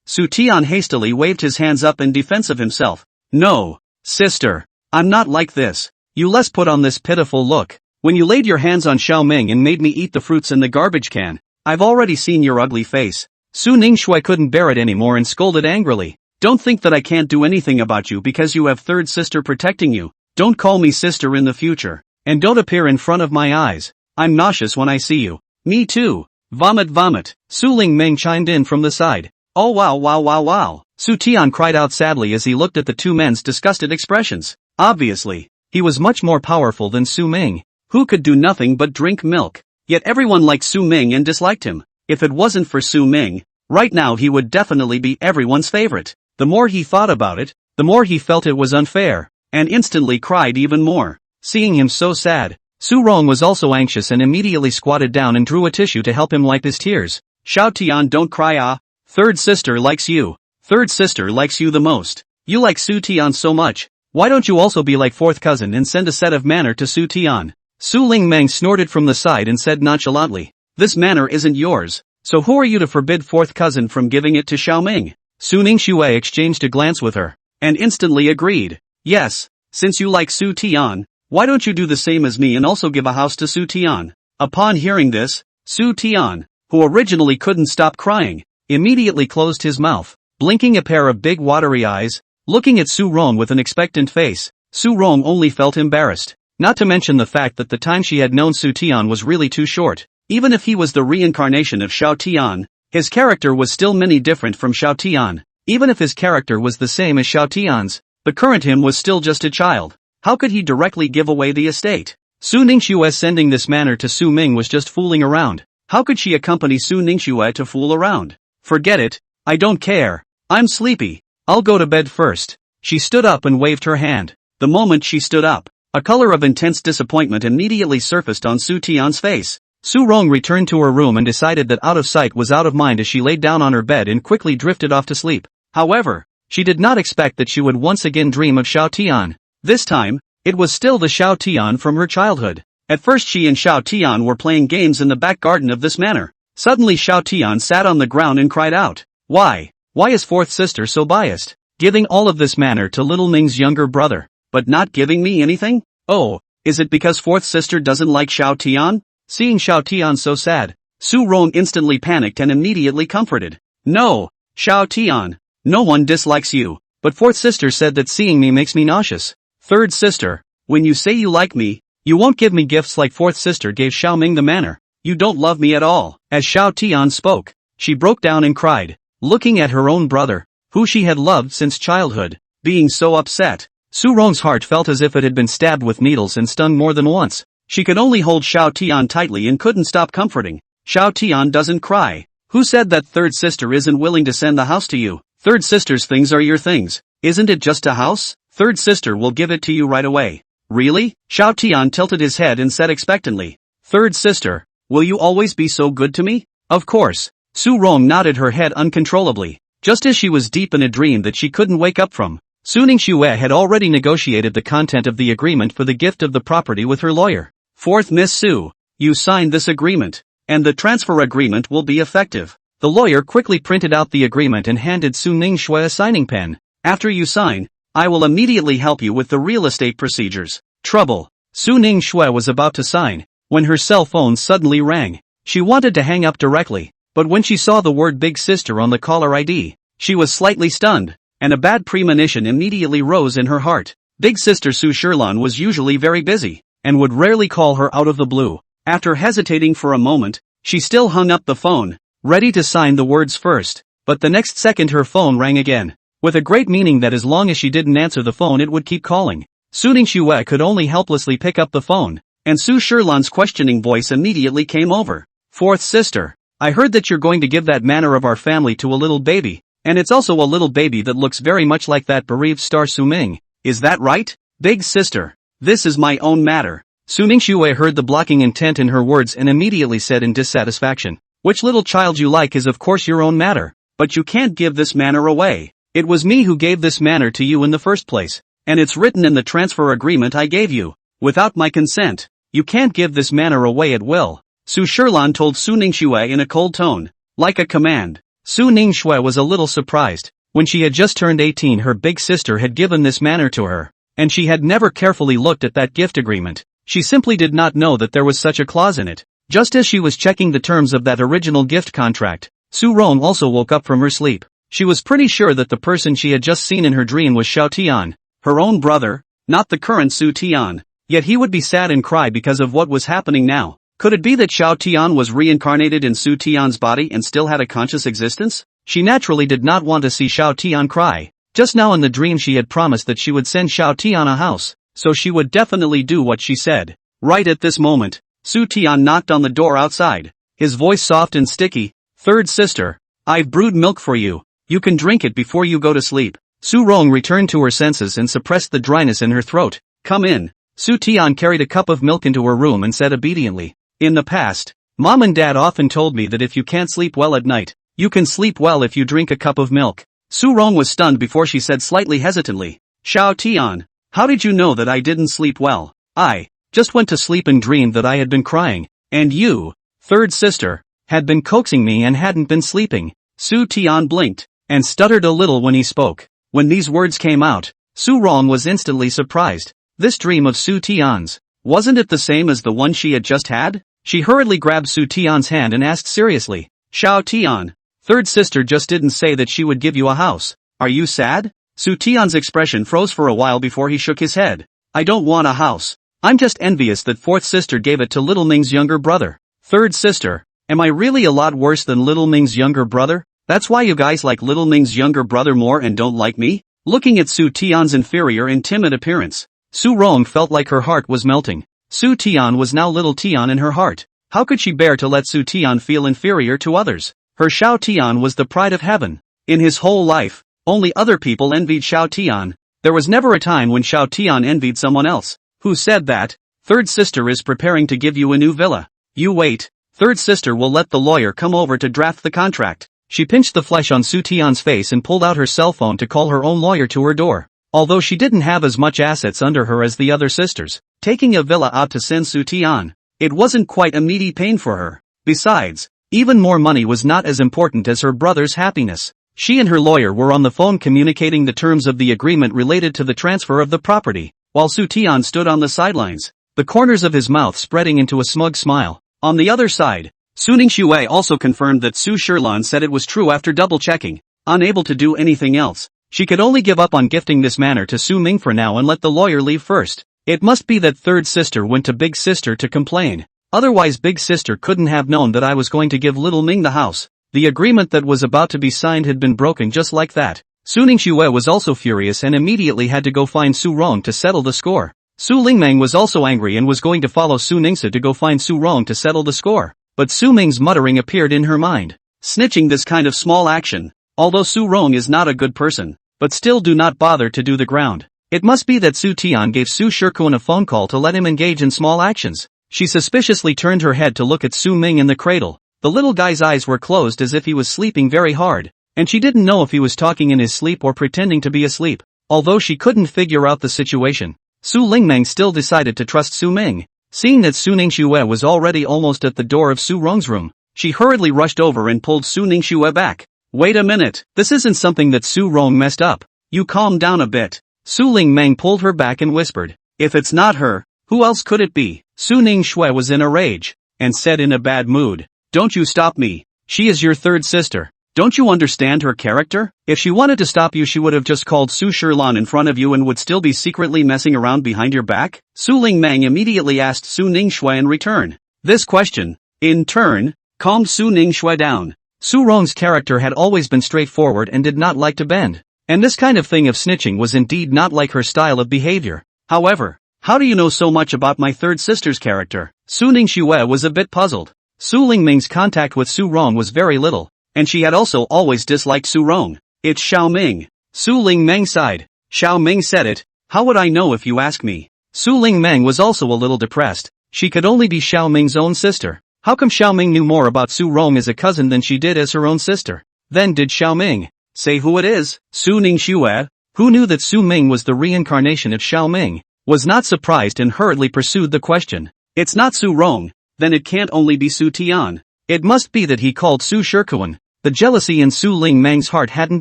Su Tian hastily waved his hands up in defense of himself. No, sister, I'm not like this. You less put on this pitiful look. When you laid your hands on Xiao Ming and made me eat the fruits in the garbage can, I've already seen your ugly face. Su Ningxue couldn't bear it anymore and scolded angrily. Don't think that I can't do anything about you because you have third sister protecting you. Don't call me sister in the future. And don't appear in front of my eyes. I'm nauseous when I see you. Me too. Vomit. Su Lingmeng chimed in from the side. Oh wow. Su Tian cried out sadly as he looked at the two men's disgusted expressions. Obviously, he was much more powerful than Su Ming, who could do nothing but drink milk. Yet everyone liked Su Ming and disliked him. If it wasn't for Su Ming, right now he would definitely be everyone's favorite. The more he thought about it, the more he felt it was unfair, and instantly cried even more. Seeing him so sad, Su Rong was also anxious and immediately squatted down and drew a tissue to help him wipe his tears. Xiao Tian, don't cry. Third sister likes you. Third sister likes you the most. You like Su Tian so much. Why don't you also be like fourth cousin and send a set of manor to Su Tian? Su Lingmeng snorted from the side and said nonchalantly, this manor isn't yours, so who are you to forbid fourth cousin from giving it to Xiao Ming? Su Ningxue exchanged a glance with her, and instantly agreed. Yes, since you like Su Tian, why don't you do the same as me and also give a house to Su Tian? Upon hearing this, Su Tian, who originally couldn't stop crying, immediately closed his mouth, blinking a pair of big watery eyes, looking at Su Rong with an expectant face. Su Rong only felt embarrassed, not to mention the fact that the time she had known Su Tian was really too short. Even if he was the reincarnation of Xiao Tian, his character was still many different from Xiao Tian. Even if his character was the same as Xiao Tian's, the current him was still just a child. How could he directly give away the estate? Su Ningxue sending this manner to Su Ming was just fooling around. How could she accompany Su Ningxue to fool around? Forget it, I don't care. I'm sleepy. I'll go to bed first. She stood up and waved her hand. The moment she stood up, a color of intense disappointment immediately surfaced on Su Tian's face. Su Rong returned to her room and decided that out of sight was out of mind as she laid down on her bed and quickly drifted off to sleep. However, she did not expect that she would once again dream of Xiao Tian. This time, it was still the Xiao Tian from her childhood. At first she and Xiao Tian were playing games in the back garden of this manor. Suddenly Xiao Tian sat on the ground and cried out. Why? Why is fourth sister so biased? Giving all of this manor to little Ning's younger brother, but not giving me anything? Oh, is it because fourth sister doesn't like Xiao Tian? Seeing Xiao Tian so sad, Su Rong instantly panicked and immediately comforted. No, Xiao Tian, no one dislikes you, but fourth sister said that seeing me makes me nauseous. Third sister, when you say you like me, you won't give me gifts like fourth sister gave Xiao Ming the manor. You don't love me at all. As Xiao Tian spoke, she broke down and cried, looking at her own brother, who she had loved since childhood, being so upset. Su Rong's heart felt as if it had been stabbed with needles and stung more than once. She could only hold Xiao Tian tightly and couldn't stop comforting. Xiao Tian doesn't cry. Who said that third sister isn't willing to send the house to you? Third sister's things are your things. Isn't it just a house? Third sister will give it to you right away. Really? Xiao Tian tilted his head and said expectantly. Third sister, will you always be so good to me? Of course. Su Rong nodded her head uncontrollably, just as she was deep in a dream that she couldn't wake up from. Su Ningxue had already negotiated the content of the agreement for the gift of the property with her lawyer. Fourth Miss Su, you signed this agreement, and the transfer agreement will be effective. The lawyer quickly printed out the agreement and handed Su Ningxue a signing pen. After you sign, I will immediately help you with the real estate procedures. Trouble. Su Ningxue was about to sign, when her cell phone suddenly rang. She wanted to hang up directly, but when she saw the word Big Sister on the caller ID, she was slightly stunned, and a bad premonition immediately rose in her heart. Big Sister Su Sherlan was usually very busy, and would rarely call her out of the blue. After hesitating for a moment, she still hung up the phone, ready to sign the words first, but the next second her phone rang again, with a great meaning that as long as she didn't answer the phone it would keep calling. Su Ningxue could only helplessly pick up the phone, and Su Sherlan's questioning voice immediately came over. Fourth sister, I heard that you're going to give that manor of our family to a little baby, and it's also a little baby that looks very much like that bereaved star Su Ming. Is that right? Big sister, this is my own matter. Su Ningxue heard the blocking intent in her words and immediately said in dissatisfaction, which little child you like is of course your own matter, but you can't give this manor away. It was me who gave this manor to you in the first place, and it's written in the transfer agreement I gave you. Without my consent, you can't give this manor away at will. Su Sherlan told Su Ningxue in a cold tone, like a command. Su Ningxue was a little surprised. When she had just turned 18 her big sister had given this manor to her, and she had never carefully looked at that gift agreement. She simply did not know that there was such a clause in it. Just as she was checking the terms of that original gift contract, Su Rong also woke up from her sleep. She was pretty sure that the person she had just seen in her dream was Xiao Tian, her own brother, not the current Su Tian. Yet he would be sad and cry because of what was happening now. Could it be that Xiao Tian was reincarnated in Su Tian's body and still had a conscious existence? She naturally did not want to see Xiao Tian cry. Just now in the dream she had promised that she would send Xiao Tian a house, so she would definitely do what she said. Right at this moment, Su Tian knocked on the door outside, his voice soft and sticky. Third sister, I've brewed milk for you. You can drink it before you go to sleep. Su Rong returned to her senses and suppressed the dryness in her throat. Come in. Su Tian carried a cup of milk into her room and said obediently. In the past, Mom and Dad often told me that if you can't sleep well at night, you can sleep well if you drink a cup of milk. Su Rong was stunned before she said slightly hesitantly, Xiao Tian, how did you know that I didn't sleep well? I just went to sleep and dreamed that I had been crying, and you, third sister, had been coaxing me and hadn't been sleeping. Su Tian blinked. and stuttered a little when he spoke. When these words came out, Su Rong was instantly surprised. This dream of Su Tian's, wasn't it the same as the one she had just had? She hurriedly grabbed Su Tian's hand and asked seriously, Xiao Tian, third sister just didn't say that she would give you a house. Are you sad? Su Tian's expression froze for a while before he shook his head. I don't want a house. I'm just envious that fourth sister gave it to Little Ming's younger brother. Third sister, am I really a lot worse than Little Ming's younger brother? That's why you guys like Little Ming's younger brother more and don't like me? Looking at Su Tian's inferior and timid appearance, Su Rong felt like her heart was melting. Su Tian was now Little Tian in her heart. How could she bear to let Su Tian feel inferior to others? Her Xiao Tian was the pride of heaven. In his whole life, only other people envied Xiao Tian. There was never a time when Xiao Tian envied someone else. Who said that? Third sister is preparing to give you a new villa. You wait. Third sister will let the lawyer come over to draft the contract. She pinched the flesh on Su Tian's face and pulled out her cell phone to call her own lawyer to her door. Although she didn't have as much assets under her as the other sisters, taking a villa out to send Su Tian, it wasn't quite a meaty pain for her. Besides, even more money was not as important as her brother's happiness. She and her lawyer were on the phone communicating the terms of the agreement related to the transfer of the property, while Su Tian stood on the sidelines, the corners of his mouth spreading into a smug smile. On the other side, Su Ningxue also confirmed that Su Shilan said it was true after double-checking. Unable to do anything else, she could only give up on gifting this manor to Su Ming for now and let the lawyer leave first. It must be that third sister went to big sister to complain. Otherwise big sister couldn't have known that I was going to give little Ming the house. The agreement that was about to be signed had been broken just like that. Su Ningxue was also furious and immediately had to go find Su Rong to settle the score. Su Lingmeng was also angry and was going to follow Su Ningxue to go find Su Rong to settle the score. But Su Ming's muttering appeared in her mind. Snitching this kind of small action. Although Su Rong is not a good person, but still do not bother to do the ground. It must be that Su Tian gave Su Shikuan a phone call to let him engage in small actions. She suspiciously turned her head to look at Su Ming in the cradle. The little guy's eyes were closed as if he was sleeping very hard, and she didn't know if he was talking in his sleep or pretending to be asleep. Although she couldn't figure out the situation, Su Lingmeng still decided to trust Su Ming. Seeing that Su Ningxue was already almost at the door of Su Rong's room, she hurriedly rushed over and pulled Su Ningxue back. Wait a minute, this isn't something that Su Rong messed up. You calm down a bit. Su Lingmeng pulled her back and whispered, if it's not her, who else could it be? Su Ningxue was in a rage, and said in a bad mood, don't you stop me. She is your third sister. Don't you understand her character? If she wanted to stop you she would have just called Su Shilan in front of you and would still be secretly messing around behind your back? Su Lingmeng immediately asked Su Ningxue in return. This question, in turn, calmed Su Ningxue down. Su Rong's character had always been straightforward and did not like to bend. And this kind of thing of snitching was indeed not like her style of behavior. However, how do you know so much about my third sister's character? Su Ningxue was a bit puzzled. Su Lingming's contact with Su Rong was very little, and she had also always disliked Su Rong. It's Xiao Ming. Su Lingmeng sighed. Xiao Ming said it. How would I know if you ask me? Su Lingmeng was also a little depressed. She could only be Xiao Ming's own sister. How come Xiao Ming knew more about Su Rong as a cousin than she did as her own sister? Then did Xiao Ming say who it is? Su Ningxue, who knew that Su Ming was the reincarnation of Xiao Ming, was not surprised and hurriedly pursued the question. It's not Su Rong, then it can't only be Su Tian. It must be that he called Su Shikuan. The jealousy in Su Lingmeng's heart hadn't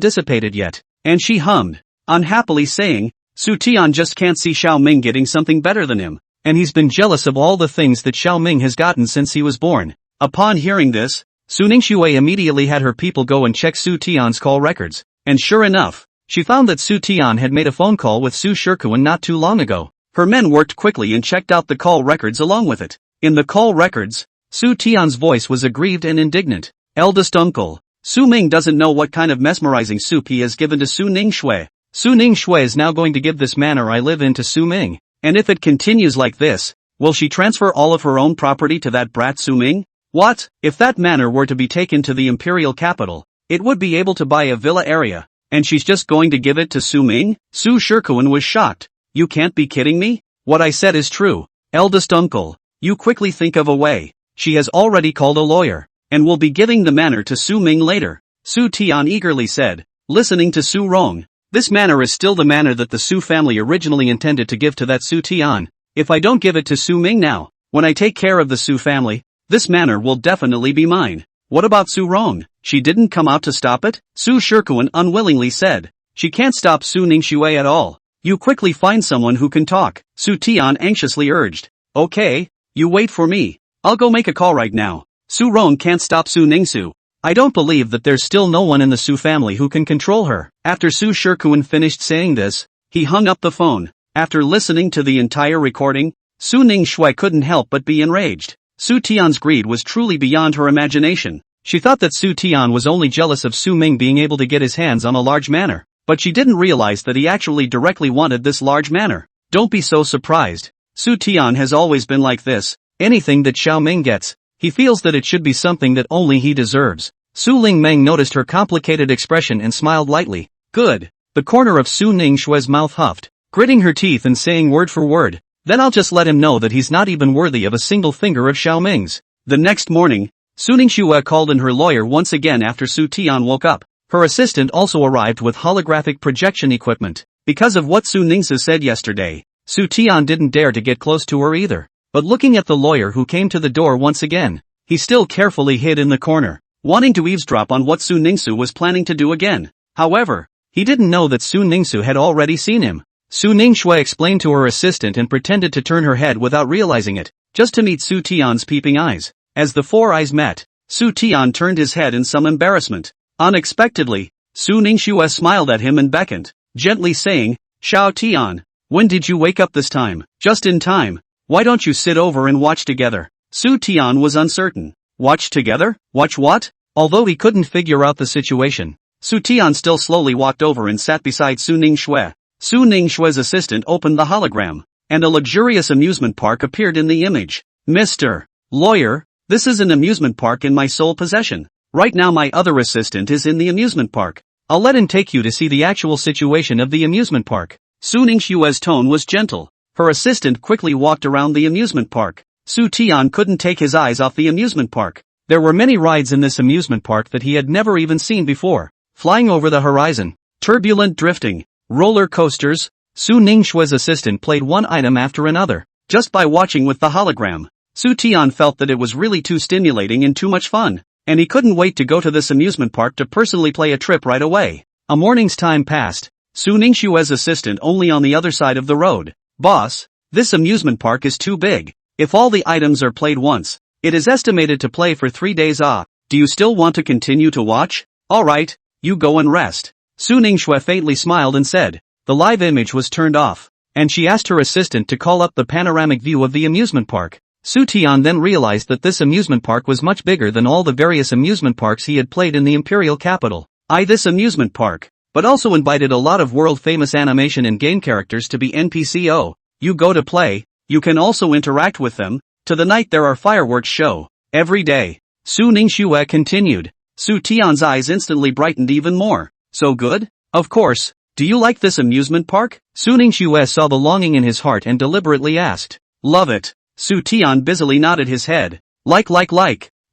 dissipated yet, and she hummed, unhappily saying, Su Tian just can't see Xiao Ming getting something better than him, and he's been jealous of all the things that Xiao Ming has gotten since he was born. Upon hearing this, Su Ningxue immediately had her people go and check Su Tian's call records, and sure enough, she found that Su Tian had made a phone call with Su Shikuan not too long ago. Her men worked quickly and checked out the call records along with it. In the call records, Su Tian's voice was aggrieved and indignant. Eldest uncle, Su Ming doesn't know what kind of mesmerizing soup he has given to Su Ningxue. Su Ningxue is now going to give this manor I live in to Su Ming, and if it continues like this, will she transfer all of her own property to that brat Su Ming? What? If that manor were to be taken to the imperial capital, it would be able to buy a villa area, and she's just going to give it to Su Ming? Su Shikuan was shocked. You can't be kidding me? What I said is true. Eldest uncle, you quickly think of a way. She has already called a lawyer, and will be giving the manor to Su Ming later. Su Tian eagerly said, listening to Su Rong. This manor is still the manor that the Su family originally intended to give to that Su Tian. If I don't give it to Su Ming now, when I take care of the Su family, this manor will definitely be mine. What about Su Rong? She didn't come out to stop it? Su Shikuan unwillingly said. She can't stop Su Ningshui at all. You quickly find someone who can talk, Su Tian anxiously urged. Okay, you wait for me. I'll go make a call right now. Su Rong can't stop Su Ningsu. I don't believe that there's still no one in the Su family who can control her. After Su Shikuan finished saying this, he hung up the phone. After listening to the entire recording, Su Ningshui couldn't help but be enraged. Su Tian's greed was truly beyond her imagination. She thought that Su Tian was only jealous of Su Ming being able to get his hands on a large manor, but she didn't realize that he actually directly wanted this large manor. Don't be so surprised. Su Tian has always been like this. Anything that Xiao Ming gets, he feels that it should be something that only he deserves. Su Lingmeng noticed her complicated expression and smiled lightly. Good. The corner of Su Ningshui's mouth huffed, gritting her teeth and saying word for word, then I'll just let him know that he's not even worthy of a single finger of Xiao Ming's. The next morning, Su Ningshui called in her lawyer once again after Su Tian woke up. Her assistant also arrived with holographic projection equipment. Because of what Su Ningshu said yesterday, Su Tian didn't dare to get close to her either. But looking at the lawyer who came to the door once again, he still carefully hid in the corner, wanting to eavesdrop on what Su Ningshu was planning to do again. However, he didn't know that Su Ningshu had already seen him. Su Ningshui explained to her assistant and pretended to turn her head without realizing it, just to meet Su Tian's peeping eyes. As the four eyes met, Su Tian turned his head in some embarrassment. Unexpectedly, Su Ningshui smiled at him and beckoned, gently saying, Xiao Tian, when did you wake up this time? Just in time. Why don't you sit over and watch together? Su Tian was uncertain. Watch together? Watch what? Although he couldn't figure out the situation, Su Tian still slowly walked over and sat beside Su Ningshui. Su Ningshui's assistant opened the hologram, and a luxurious amusement park appeared in the image. Mr. Lawyer, this is an amusement park in my sole possession. Right now my other assistant is in the amusement park. I'll let him take you to see the actual situation of the amusement park. Su Ningshui's tone was gentle. Her assistant quickly walked around the amusement park. Su Tian couldn't take his eyes off the amusement park. There were many rides in this amusement park that he had never even seen before. Flying over the horizon, turbulent drifting, roller coasters. Su Ningshui's assistant played one item after another. Just by watching with the hologram, Su Tian felt that it was really too stimulating and too much fun, and he couldn't wait to go to this amusement park to personally play a trip right away. A morning's time passed. Su Ningshui's assistant only on the other side of the road. Boss, this amusement park is too big. If all the items are played once, it is estimated to play for 3 days. Do you still want to continue to watch? Alright, you go and rest. Su Ningshui faintly smiled and said. The live image was turned off, and she asked her assistant to call up the panoramic view of the amusement park. Su Tian then realized that this amusement park was much bigger than all the various amusement parks he had played in the imperial capital. This amusement park, but also invited a lot of world-famous animation and game characters to be NPCO. You go to play, you can also interact with them. To the night there are fireworks show, every day. Su Ningshui continued. Su Tian's eyes instantly brightened even more. So good? Of course. Do you like this amusement park? Su Ningshui saw the longing in his heart and deliberately asked. Love it. Su Tian busily nodded his head. Like.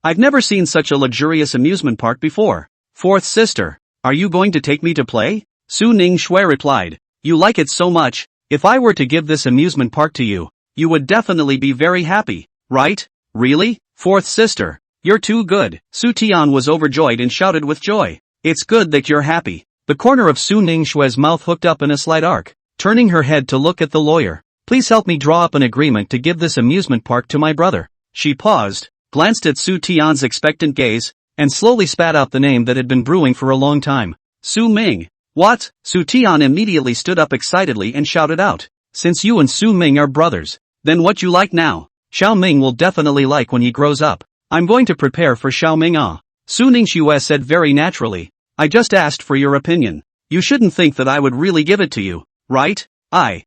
I've never seen such a luxurious amusement park before. Fourth sister, are you going to take me to play? Su Ningshui replied. You like it so much, if I were to give this amusement park to you, you would definitely be very happy, right? Really? Fourth sister, you're too good. Su Tian was overjoyed and shouted with joy. It's good that you're happy. The corner of Su Ningshui's mouth hooked up in a slight arc, turning her head to look at the lawyer. Please help me draw up an agreement to give this amusement park to my brother. She paused, glanced at Su Tian's expectant gaze, and slowly spat out the name that had been brewing for a long time. Su Ming. What? Su Tian immediately stood up excitedly and shouted out. Since you and Su Ming are brothers, then what you like now, Xiao Ming will definitely like when he grows up. I'm going to prepare for Xiao Ming. Su Ningshui said very naturally. I just asked for your opinion. You shouldn't think that I would really give it to you, right? I.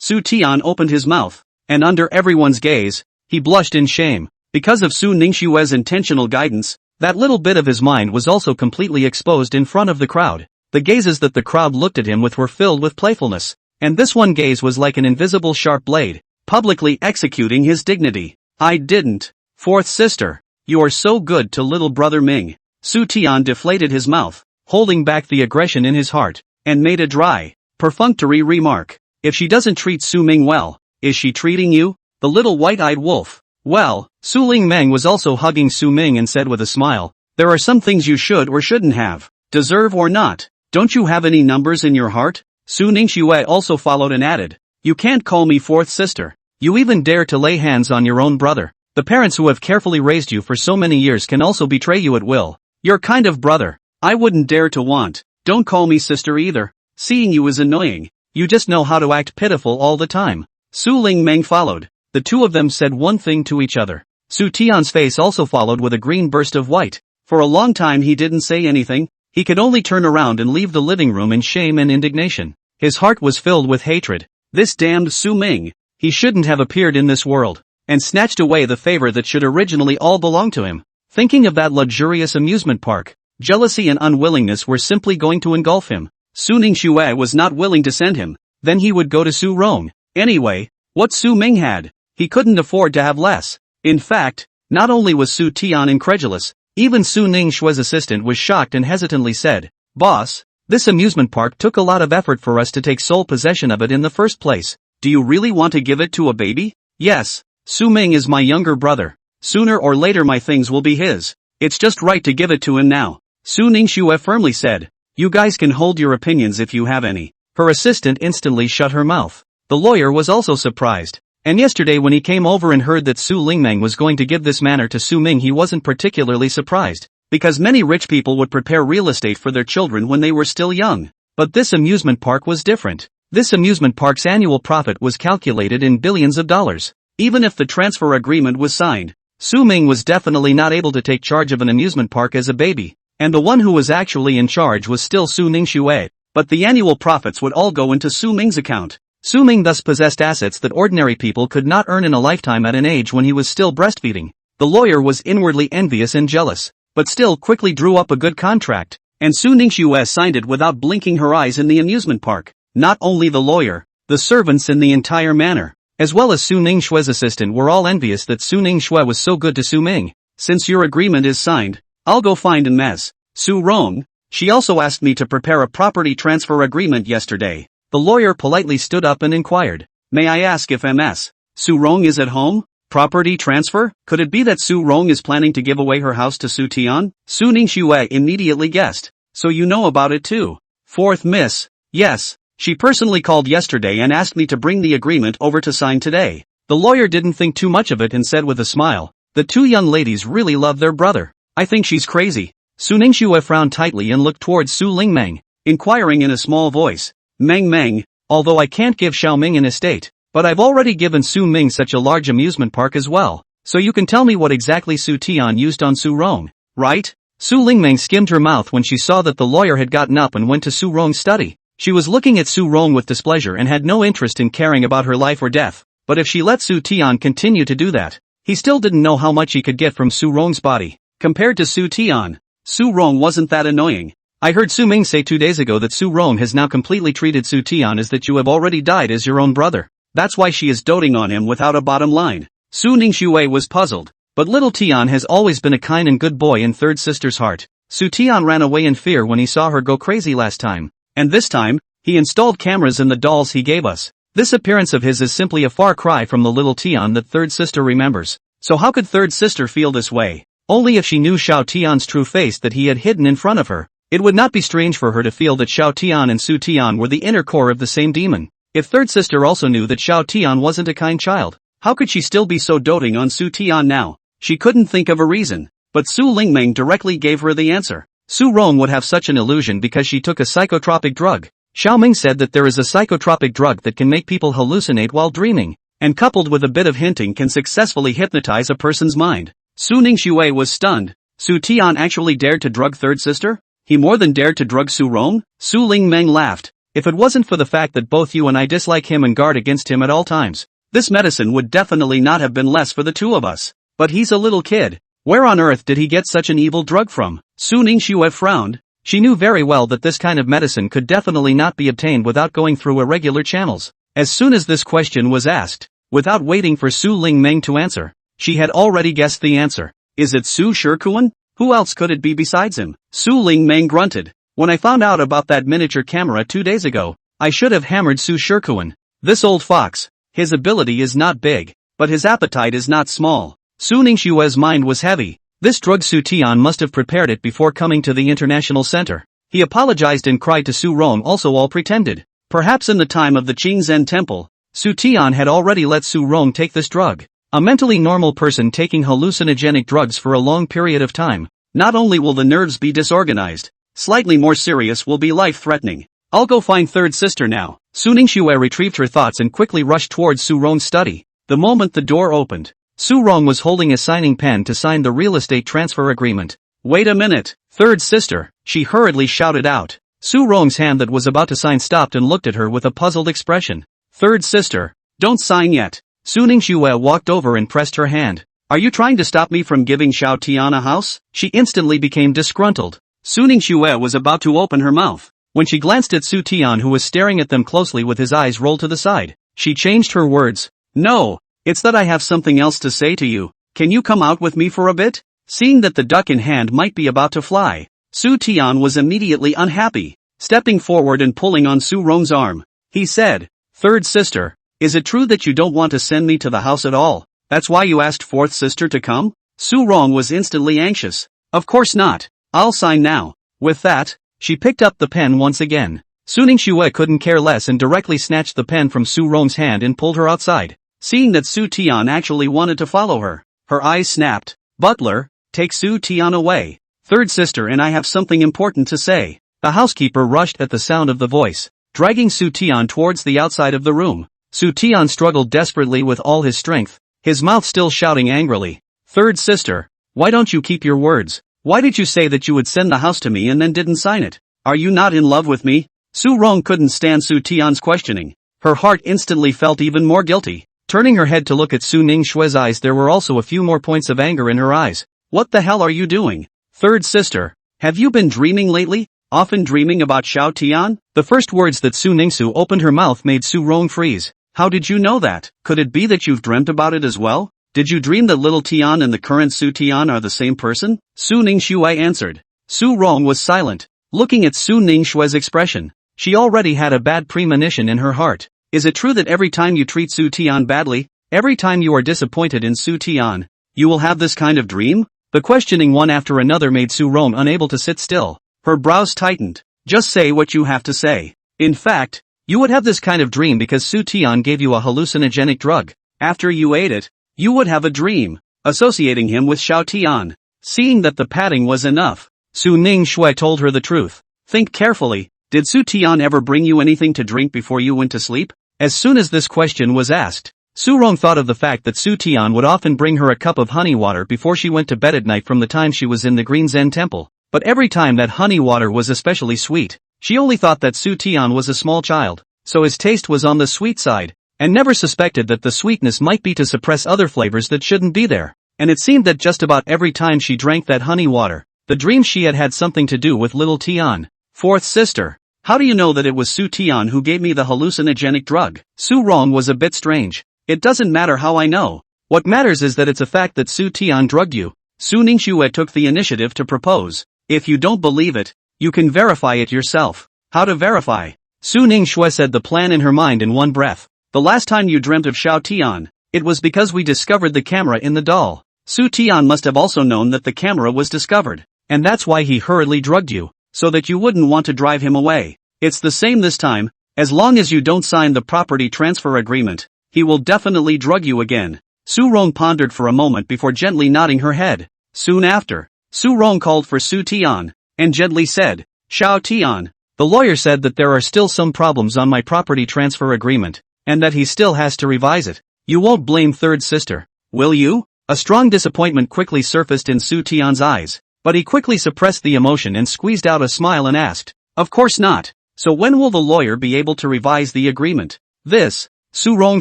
Su Tian opened his mouth, and under everyone's gaze, he blushed in shame. Because of Su Ningshui's intentional guidance, that little bit of his mind was also completely exposed in front of the crowd. The gazes that the crowd looked at him with were filled with playfulness, and this one gaze was like an invisible sharp blade, publicly executing his dignity. I didn't. Fourth sister, you are so good to little brother Ming. Su Tian deflated his mouth, holding back the aggression in his heart, and made a dry, perfunctory remark. If she doesn't treat Su Ming well, is she treating you? The little white-eyed wolf, Well, Su Lingmeng was also hugging Su Ming and said with a smile, there are some things you should or shouldn't have, deserve or not. Don't you have any numbers in your heart? Su Ningxue also followed and added, you can't call me fourth sister. You even dare to lay hands on your own brother. The parents who have carefully raised you for so many years can also betray you at will. Your kind of brother. I wouldn't dare to want. Don't call me sister either. Seeing you is annoying. You just know how to act pitiful all the time. Su Lingmeng followed. The two of them said one thing to each other. Su Tian's face also followed with a green burst of white. For a long time he didn't say anything. He could only turn around and leave the living room in shame and indignation. His heart was filled with hatred. This damned Su Ming. He shouldn't have appeared in this world. And snatched away the favor that should originally all belong to him. Thinking of that luxurious amusement park, jealousy and unwillingness were simply going to engulf him. Su Ningxue was not willing to send him. Then he would go to Su Rong. Anyway, what Su Ming had, he couldn't afford to have less. In fact, not only was Su Tian incredulous, even Su Ningxue's assistant was shocked and hesitantly said, Boss, this amusement park took a lot of effort for us to take sole possession of it in the first place. Do you really want to give it to a baby? Yes. Su Ming is my younger brother. Sooner or later my things will be his. It's just right to give it to him now. Su Ningxue firmly said. You guys can hold your opinions if you have any. Her assistant instantly shut her mouth. The lawyer was also surprised. And yesterday when he came over and heard that Su Lingmeng was going to give this manor to Su Ming, he wasn't particularly surprised. Because many rich people would prepare real estate for their children when they were still young. But this amusement park was different. This amusement park's annual profit was calculated in billions of dollars. Even if the transfer agreement was signed, Su Ming was definitely not able to take charge of an amusement park as a baby, and the one who was actually in charge was still Su Ningxue, but the annual profits would all go into Su Ming's account. Su Ming thus possessed assets that ordinary people could not earn in a lifetime at an age when he was still breastfeeding. The lawyer was inwardly envious and jealous, but still quickly drew up a good contract, and Su Ningxue signed it without blinking her eyes in the amusement park. Not only the lawyer, the servants in the entire manor, as well as Su Ningxue's assistant were all envious that Su Ningxue was so good to Su Ming. Since your agreement is signed, I'll go find Ms. Su Rong. She also asked me to prepare a property transfer agreement yesterday. The lawyer politely stood up and inquired, may I ask if Ms. Su Rong is at home? Property transfer? Could it be that Su Rong is planning to give away her house to Su Tian? Su Ningxue immediately guessed. So you know about it too. Fourth Miss. Yes. She personally called yesterday and asked me to bring the agreement over to sign today. The lawyer didn't think too much of it and said with a smile, the two young ladies really love their brother. I think she's crazy. Su Ningxue frowned tightly and looked towards Su Lingmeng, inquiring in a small voice, Meng, although I can't give Xiaoming an estate, but I've already given Su Ming such a large amusement park as well, so you can tell me what exactly Su Tian used on Su Rong, right? Su Lingmeng skimmed her mouth when she saw that the lawyer had gotten up and went to Su Rong's study. She was looking at Su Rong with displeasure and had no interest in caring about her life or death, but if she let Su Tian continue to do that, he still didn't know how much he could get from Su Rong's body. Compared to Su Tian, Su Rong wasn't that annoying. I heard Su Ming say 2 days ago that Su Rong has now completely treated Su Tian as that you have already died as your own brother. That's why she is doting on him without a bottom line. Su Ningxue was puzzled, but little Tian has always been a kind and good boy in third sister's heart. Su Tian ran away in fear when he saw her go crazy last time. And this time, he installed cameras in the dolls he gave us. This appearance of his is simply a far cry from the little Tian that third sister remembers. So how could third sister feel this way? Only if she knew Xiao Tian's true face that he had hidden in front of her. It would not be strange for her to feel that Xiao Tian and Su Tian were the inner core of the same demon. If third sister also knew that Xiao Tian wasn't a kind child, how could she still be so doting on Su Tian now? She couldn't think of a reason, but Su Lingmeng directly gave her the answer. Su Rong would have such an illusion because she took a psychotropic drug. Xiaoming said that there is a psychotropic drug that can make people hallucinate while dreaming, and coupled with a bit of hinting can successfully hypnotize a person's mind. Su Ningxue was stunned. Su Tian actually dared to drug third sister? He more than dared to drug Su Rong? Su Lingmeng laughed. If it wasn't for the fact that both you and I dislike him and guard against him at all times, this medicine would definitely not have been less for the two of us. But he's a little kid. Where on earth did he get such an evil drug from? Su Ningxue frowned. She knew very well that this kind of medicine could definitely not be obtained without going through irregular channels. As soon as this question was asked, without waiting for Su Lingmeng to answer, she had already guessed the answer. Is it Su Shikuan? Who else could it be besides him? Su Lingmeng grunted. When I found out about that miniature camera 2 days ago, I should have hammered Su Shikuan. This old fox. His ability is not big, but his appetite is not small. Su Ningshue's mind was heavy. This drug Su Tian must have prepared it before coming to the international center. He apologized and cried to Su Rong, also all pretended. Perhaps in the time of the Qingzhen temple, Su Tian had already let Su Rong take this drug. A mentally normal person taking hallucinogenic drugs for a long period of time. Not only will the nerves be disorganized, slightly more serious will be life-threatening. I'll go find third sister now. Su Ningxue retrieved her thoughts and quickly rushed towards Su Rong's study. The moment the door opened, Su Rong was holding a signing pen to sign the real estate transfer agreement. Wait a minute, third sister, she hurriedly shouted out. Su Rong's hand that was about to sign stopped and looked at her with a puzzled expression. Third sister, don't sign yet. Su Ningxue walked over and pressed her hand. Are you trying to stop me from giving Xiao Tian a house? She instantly became disgruntled. Su Ningxue was about to open her mouth. When she glanced at Su Tian, who was staring at them closely with his eyes rolled to the side, she changed her words. No, it's that I have something else to say to you. Can you come out with me for a bit? Seeing that the duck in hand might be about to fly, Su Tian was immediately unhappy. Stepping forward and pulling on Su Rong's arm, he said, Third sister, is it true that you don't want to send me to the house at all? That's why you asked fourth sister to come? Su Rong was instantly anxious. Of course not. I'll sign now. With that, she picked up the pen once again. Su Ningxue couldn't care less and directly snatched the pen from Su Rong's hand and pulled her outside. Seeing that Su Tian actually wanted to follow her, her eyes snapped. Butler, take Su Tian away. Third sister and I have something important to say. The housekeeper rushed at the sound of the voice, dragging Su Tian towards the outside of the room. Su Tian struggled desperately with all his strength, his mouth still shouting angrily. Third sister, why don't you keep your words? Why did you say that you would send the house to me and then didn't sign it? Are you not in love with me? Su Rong couldn't stand Su Tian's questioning. Her heart instantly felt even more guilty. Turning her head to look at Su Ningxue's eyes, there were also a few more points of anger in her eyes. What the hell are you doing? Third sister, have you been dreaming lately? Often dreaming about Xiao Tian? The first words that Su Ningxu opened her mouth made Su Rong freeze. How did you know that? Could it be that you've dreamt about it as well? Did you dream that little Tian and the current Su Tian are the same person? Su Ningxue answered. Su Rong was silent, looking at Su Ningxue's expression. She already had a bad premonition in her heart. Is it true that every time you treat Su Tian badly, every time you are disappointed in Su Tian, you will have this kind of dream? The questioning one after another made Su Rong unable to sit still. Her brows tightened. Just say what you have to say. In fact, you would have this kind of dream because Su Tian gave you a hallucinogenic drug. After you ate it, you would have a dream, associating him with Xiao Tian. Seeing that the padding was enough, Su Ningxue told her the truth. Think carefully, did Su Tian ever bring you anything to drink before you went to sleep? As soon as this question was asked, Su Rong thought of the fact that Su Tian would often bring her a cup of honey water before she went to bed at night from the time she was in the Green Zen temple. But every time that honey water was especially sweet. She only thought that Su Tian was a small child, so his taste was on the sweet side, and never suspected that the sweetness might be to suppress other flavors that shouldn't be there. And it seemed that just about every time she drank that honey water, the dream she had something to do with little Tian. Fourth sister, how do you know that it was Su Tian who gave me the hallucinogenic drug? Su Rong was a bit strange. It doesn't matter how I know. What matters is that it's a fact that Su Tian drugged you. Su Ningxue took the initiative to propose. If you don't believe it, you can verify it yourself. How to verify? Su Ningxue said the plan in her mind in one breath. The last time you dreamt of Xiao Tian, it was because we discovered the camera in the doll. Su Tian must have also known that the camera was discovered, and that's why he hurriedly drugged you, so that you wouldn't want to drive him away. It's the same this time. As long as you don't sign the property transfer agreement, he will definitely drug you again. Su Rong pondered for a moment before gently nodding her head. Soon after, Su Rong called for Su Tian, and gently said, Xiao Tian, the lawyer said that there are still some problems on my property transfer agreement, and that he still has to revise it. You won't blame third sister, will you? A strong disappointment quickly surfaced in Su Tian's eyes, but he quickly suppressed the emotion and squeezed out a smile and asked, Of course not. So when will the lawyer be able to revise the agreement? This, Su Rong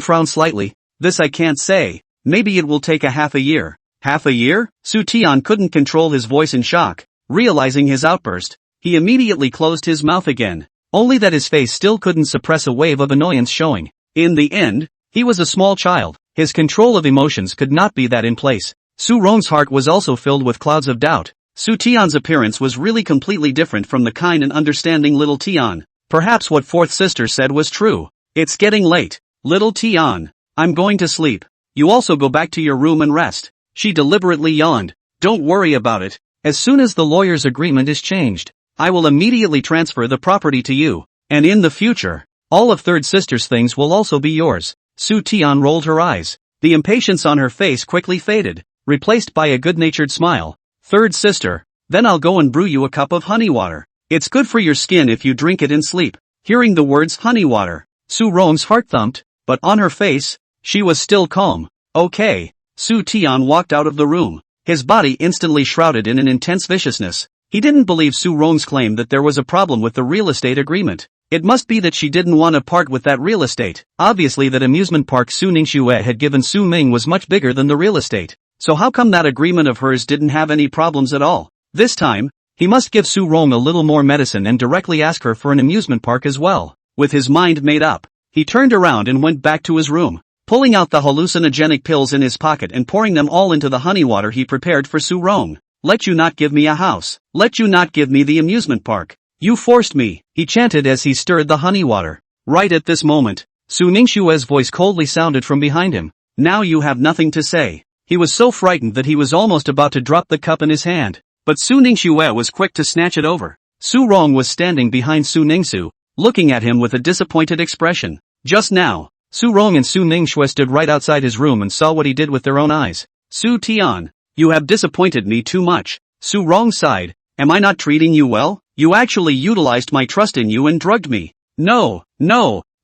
frowned slightly, this I can't say, maybe it will take a half a year. Half a year? Su Tian couldn't control his voice in shock. Realizing his outburst, he immediately closed his mouth again, only that his face still couldn't suppress a wave of annoyance showing. In the end, he was a small child, his control of emotions could not be that in place. Su Rong's heart was also filled with clouds of doubt. Su Tian's appearance was really completely different from the kind and understanding little Tian. Perhaps what fourth sister said was true. It's getting late. Little Tian, I'm going to sleep. You also go back to your room and rest. She deliberately yawned. Don't worry about it. As soon as the lawyer's agreement is changed, I will immediately transfer the property to you. And in the future, all of third sister's things will also be yours. Su Tian rolled her eyes. The impatience on her face quickly faded, replaced by a good-natured smile. Third sister, then I'll go and brew you a cup of honey water. It's good for your skin if you drink it in sleep. Hearing the words honey water, Su Rong's heart thumped, but on her face, she was still calm. Okay. Su Tian walked out of the room, his body instantly shrouded in an intense viciousness. He didn't believe Su Rong's claim that there was a problem with the real estate agreement. It must be that she didn't want to part with that real estate. Obviously that amusement park Su Ningxue had given Su Ming was much bigger than the real estate. So how come that agreement of hers didn't have any problems at all? This time, he must give Su Rong a little more medicine and directly ask her for an amusement park as well. With his mind made up, he turned around and went back to his room, pulling out the hallucinogenic pills in his pocket and pouring them all into the honey water he prepared for Su Rong. Let you not give me a house. Let you not give me the amusement park. You forced me, he chanted as he stirred the honey water. Right at this moment, Su Ningxue's voice coldly sounded from behind him. Now you have nothing to say. He was so frightened that he was almost about to drop the cup in his hand. But Su Ningxue was quick to snatch it over. Su Rong was standing behind Su Ningxu, looking at him with a disappointed expression. Just now, Su Rong and Su Ningxue stood right outside his room and saw what he did with their own eyes. Su Tian, you have disappointed me too much. Su Rong sighed. Am I not treating you well? You actually utilized my trust in you and drugged me. No,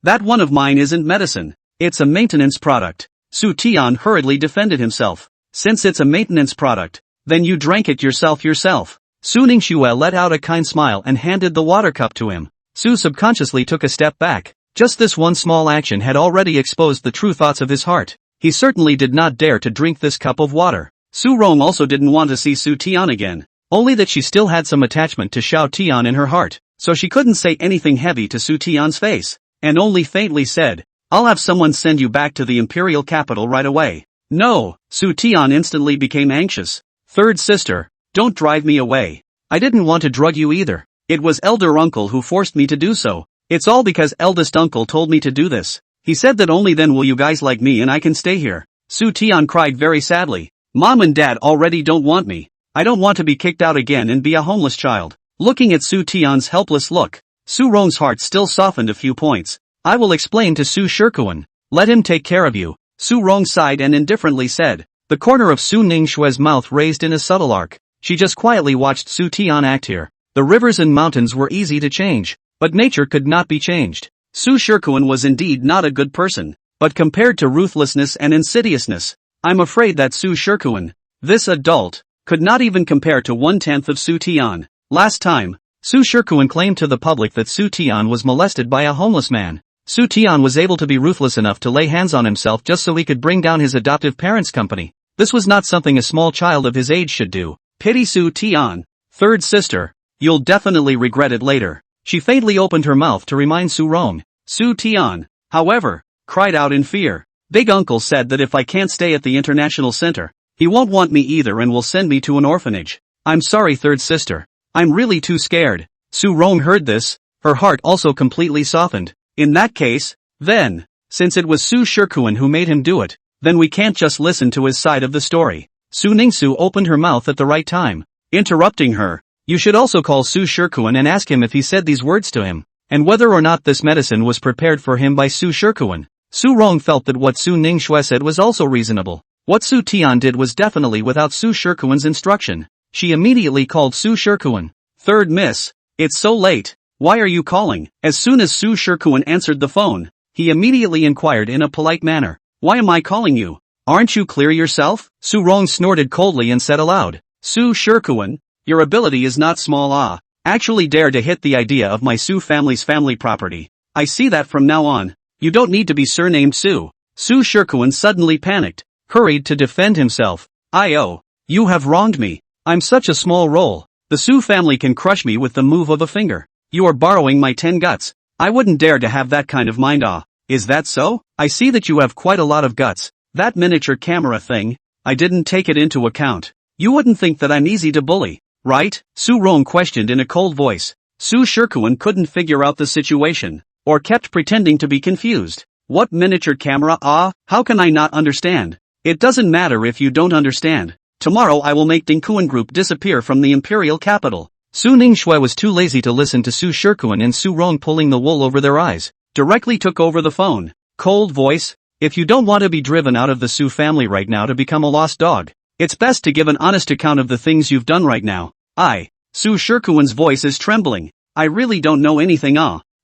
that one of mine isn't medicine. It's a maintenance product. Su Tian hurriedly defended himself. Since it's a maintenance product, then you drank it yourself. Su Ningxue let out a kind smile and handed the water cup to him. Su subconsciously took a step back. Just this one small action had already exposed the true thoughts of his heart. He certainly did not dare to drink this cup of water. Su Rong also didn't want to see Su Tian again. Only that she still had some attachment to Xiao Tian in her heart, so she couldn't say anything heavy to Su Tian's face, and only faintly said, I'll have someone send you back to the imperial capital right away. No, Su Tian instantly became anxious. Third sister, don't drive me away. I didn't want to drug you either. It was elder uncle who forced me to do so. It's all because eldest uncle told me to do this. He said that only then will you guys like me and I can stay here. Su Tian cried very sadly. Mom and dad already don't want me. I don't want to be kicked out again and be a homeless child. Looking at Su Tian's helpless look, Su Rong's heart still softened a few points. I will explain to Su Shikuan. Let him take care of you. Su Rong sighed and indifferently said. The corner of Su Ningxue's mouth raised in a subtle arc. She just quietly watched Su Tian act here. The rivers and mountains were easy to change, but nature could not be changed. Su Shikuan was indeed not a good person, but compared to ruthlessness and insidiousness, I'm afraid that Su Shikuan, this adult, could not even compare to 1/10 of Su Tian. Last time, Su Shikuan claimed to the public that Su Tian was molested by a homeless man. Su Tian was able to be ruthless enough to lay hands on himself just so he could bring down his adoptive parents' company. This was not something a small child of his age should do. Pity Su Tian. Third sister, you'll definitely regret it later. She faintly opened her mouth to remind Su Rong. Su Tian, however, cried out in fear. Big uncle said that if I can't stay at the international center, he won't want me either and will send me to an orphanage. I'm sorry third sister. I'm really too scared. Su Rong heard this, her heart also completely softened. In that case, then, since it was Su Shikuan who made him do it, then we can't just listen to his side of the story. Su Ningxu opened her mouth at the right time, interrupting her. You should also call Su Shikuan and ask him if he said these words to him, and whether or not this medicine was prepared for him by Su Shikuan. Su Rong felt that what Su Ningxue said was also reasonable. What Su Tian did was definitely without Su Shikuan's instruction. She immediately called Su Shikuan. Third miss, it's so late. Why are you calling? As soon as Su Shikuan answered the phone, he immediately inquired in a polite manner. Why am I calling you? Aren't you clear yourself? Su Rong snorted coldly and said aloud. Su Shikuan, your ability is not small. Actually dare to hit the idea of my Su family's family property. I see that from now on, you don't need to be surnamed Su. Su Shikuan suddenly panicked, hurried to defend himself. You have wronged me. I'm such a small role. The Su family can crush me with the move of a finger. You are borrowing my 10 guts. I wouldn't dare to have that kind of mind. Is that so? I see that you have quite a lot of guts. That miniature camera thing, I didn't take it into account. You wouldn't think that I'm easy to bully, right? Su Rong questioned in a cold voice. Su Shikuan couldn't figure out the situation, or kept pretending to be confused. What miniature camera? How can I not understand? It doesn't matter if you don't understand. Tomorrow I will make Dingkuan Group disappear from the imperial capital. Su Ningshui was too lazy to listen to Su Shikuan and Su Rong pulling the wool over their eyes. Directly took over the phone. Cold voice, if you don't want to be driven out of the Su family right now to become a lost dog, it's best to give an honest account of the things you've done right now. Su Shikuan's voice is trembling. I really don't know anything.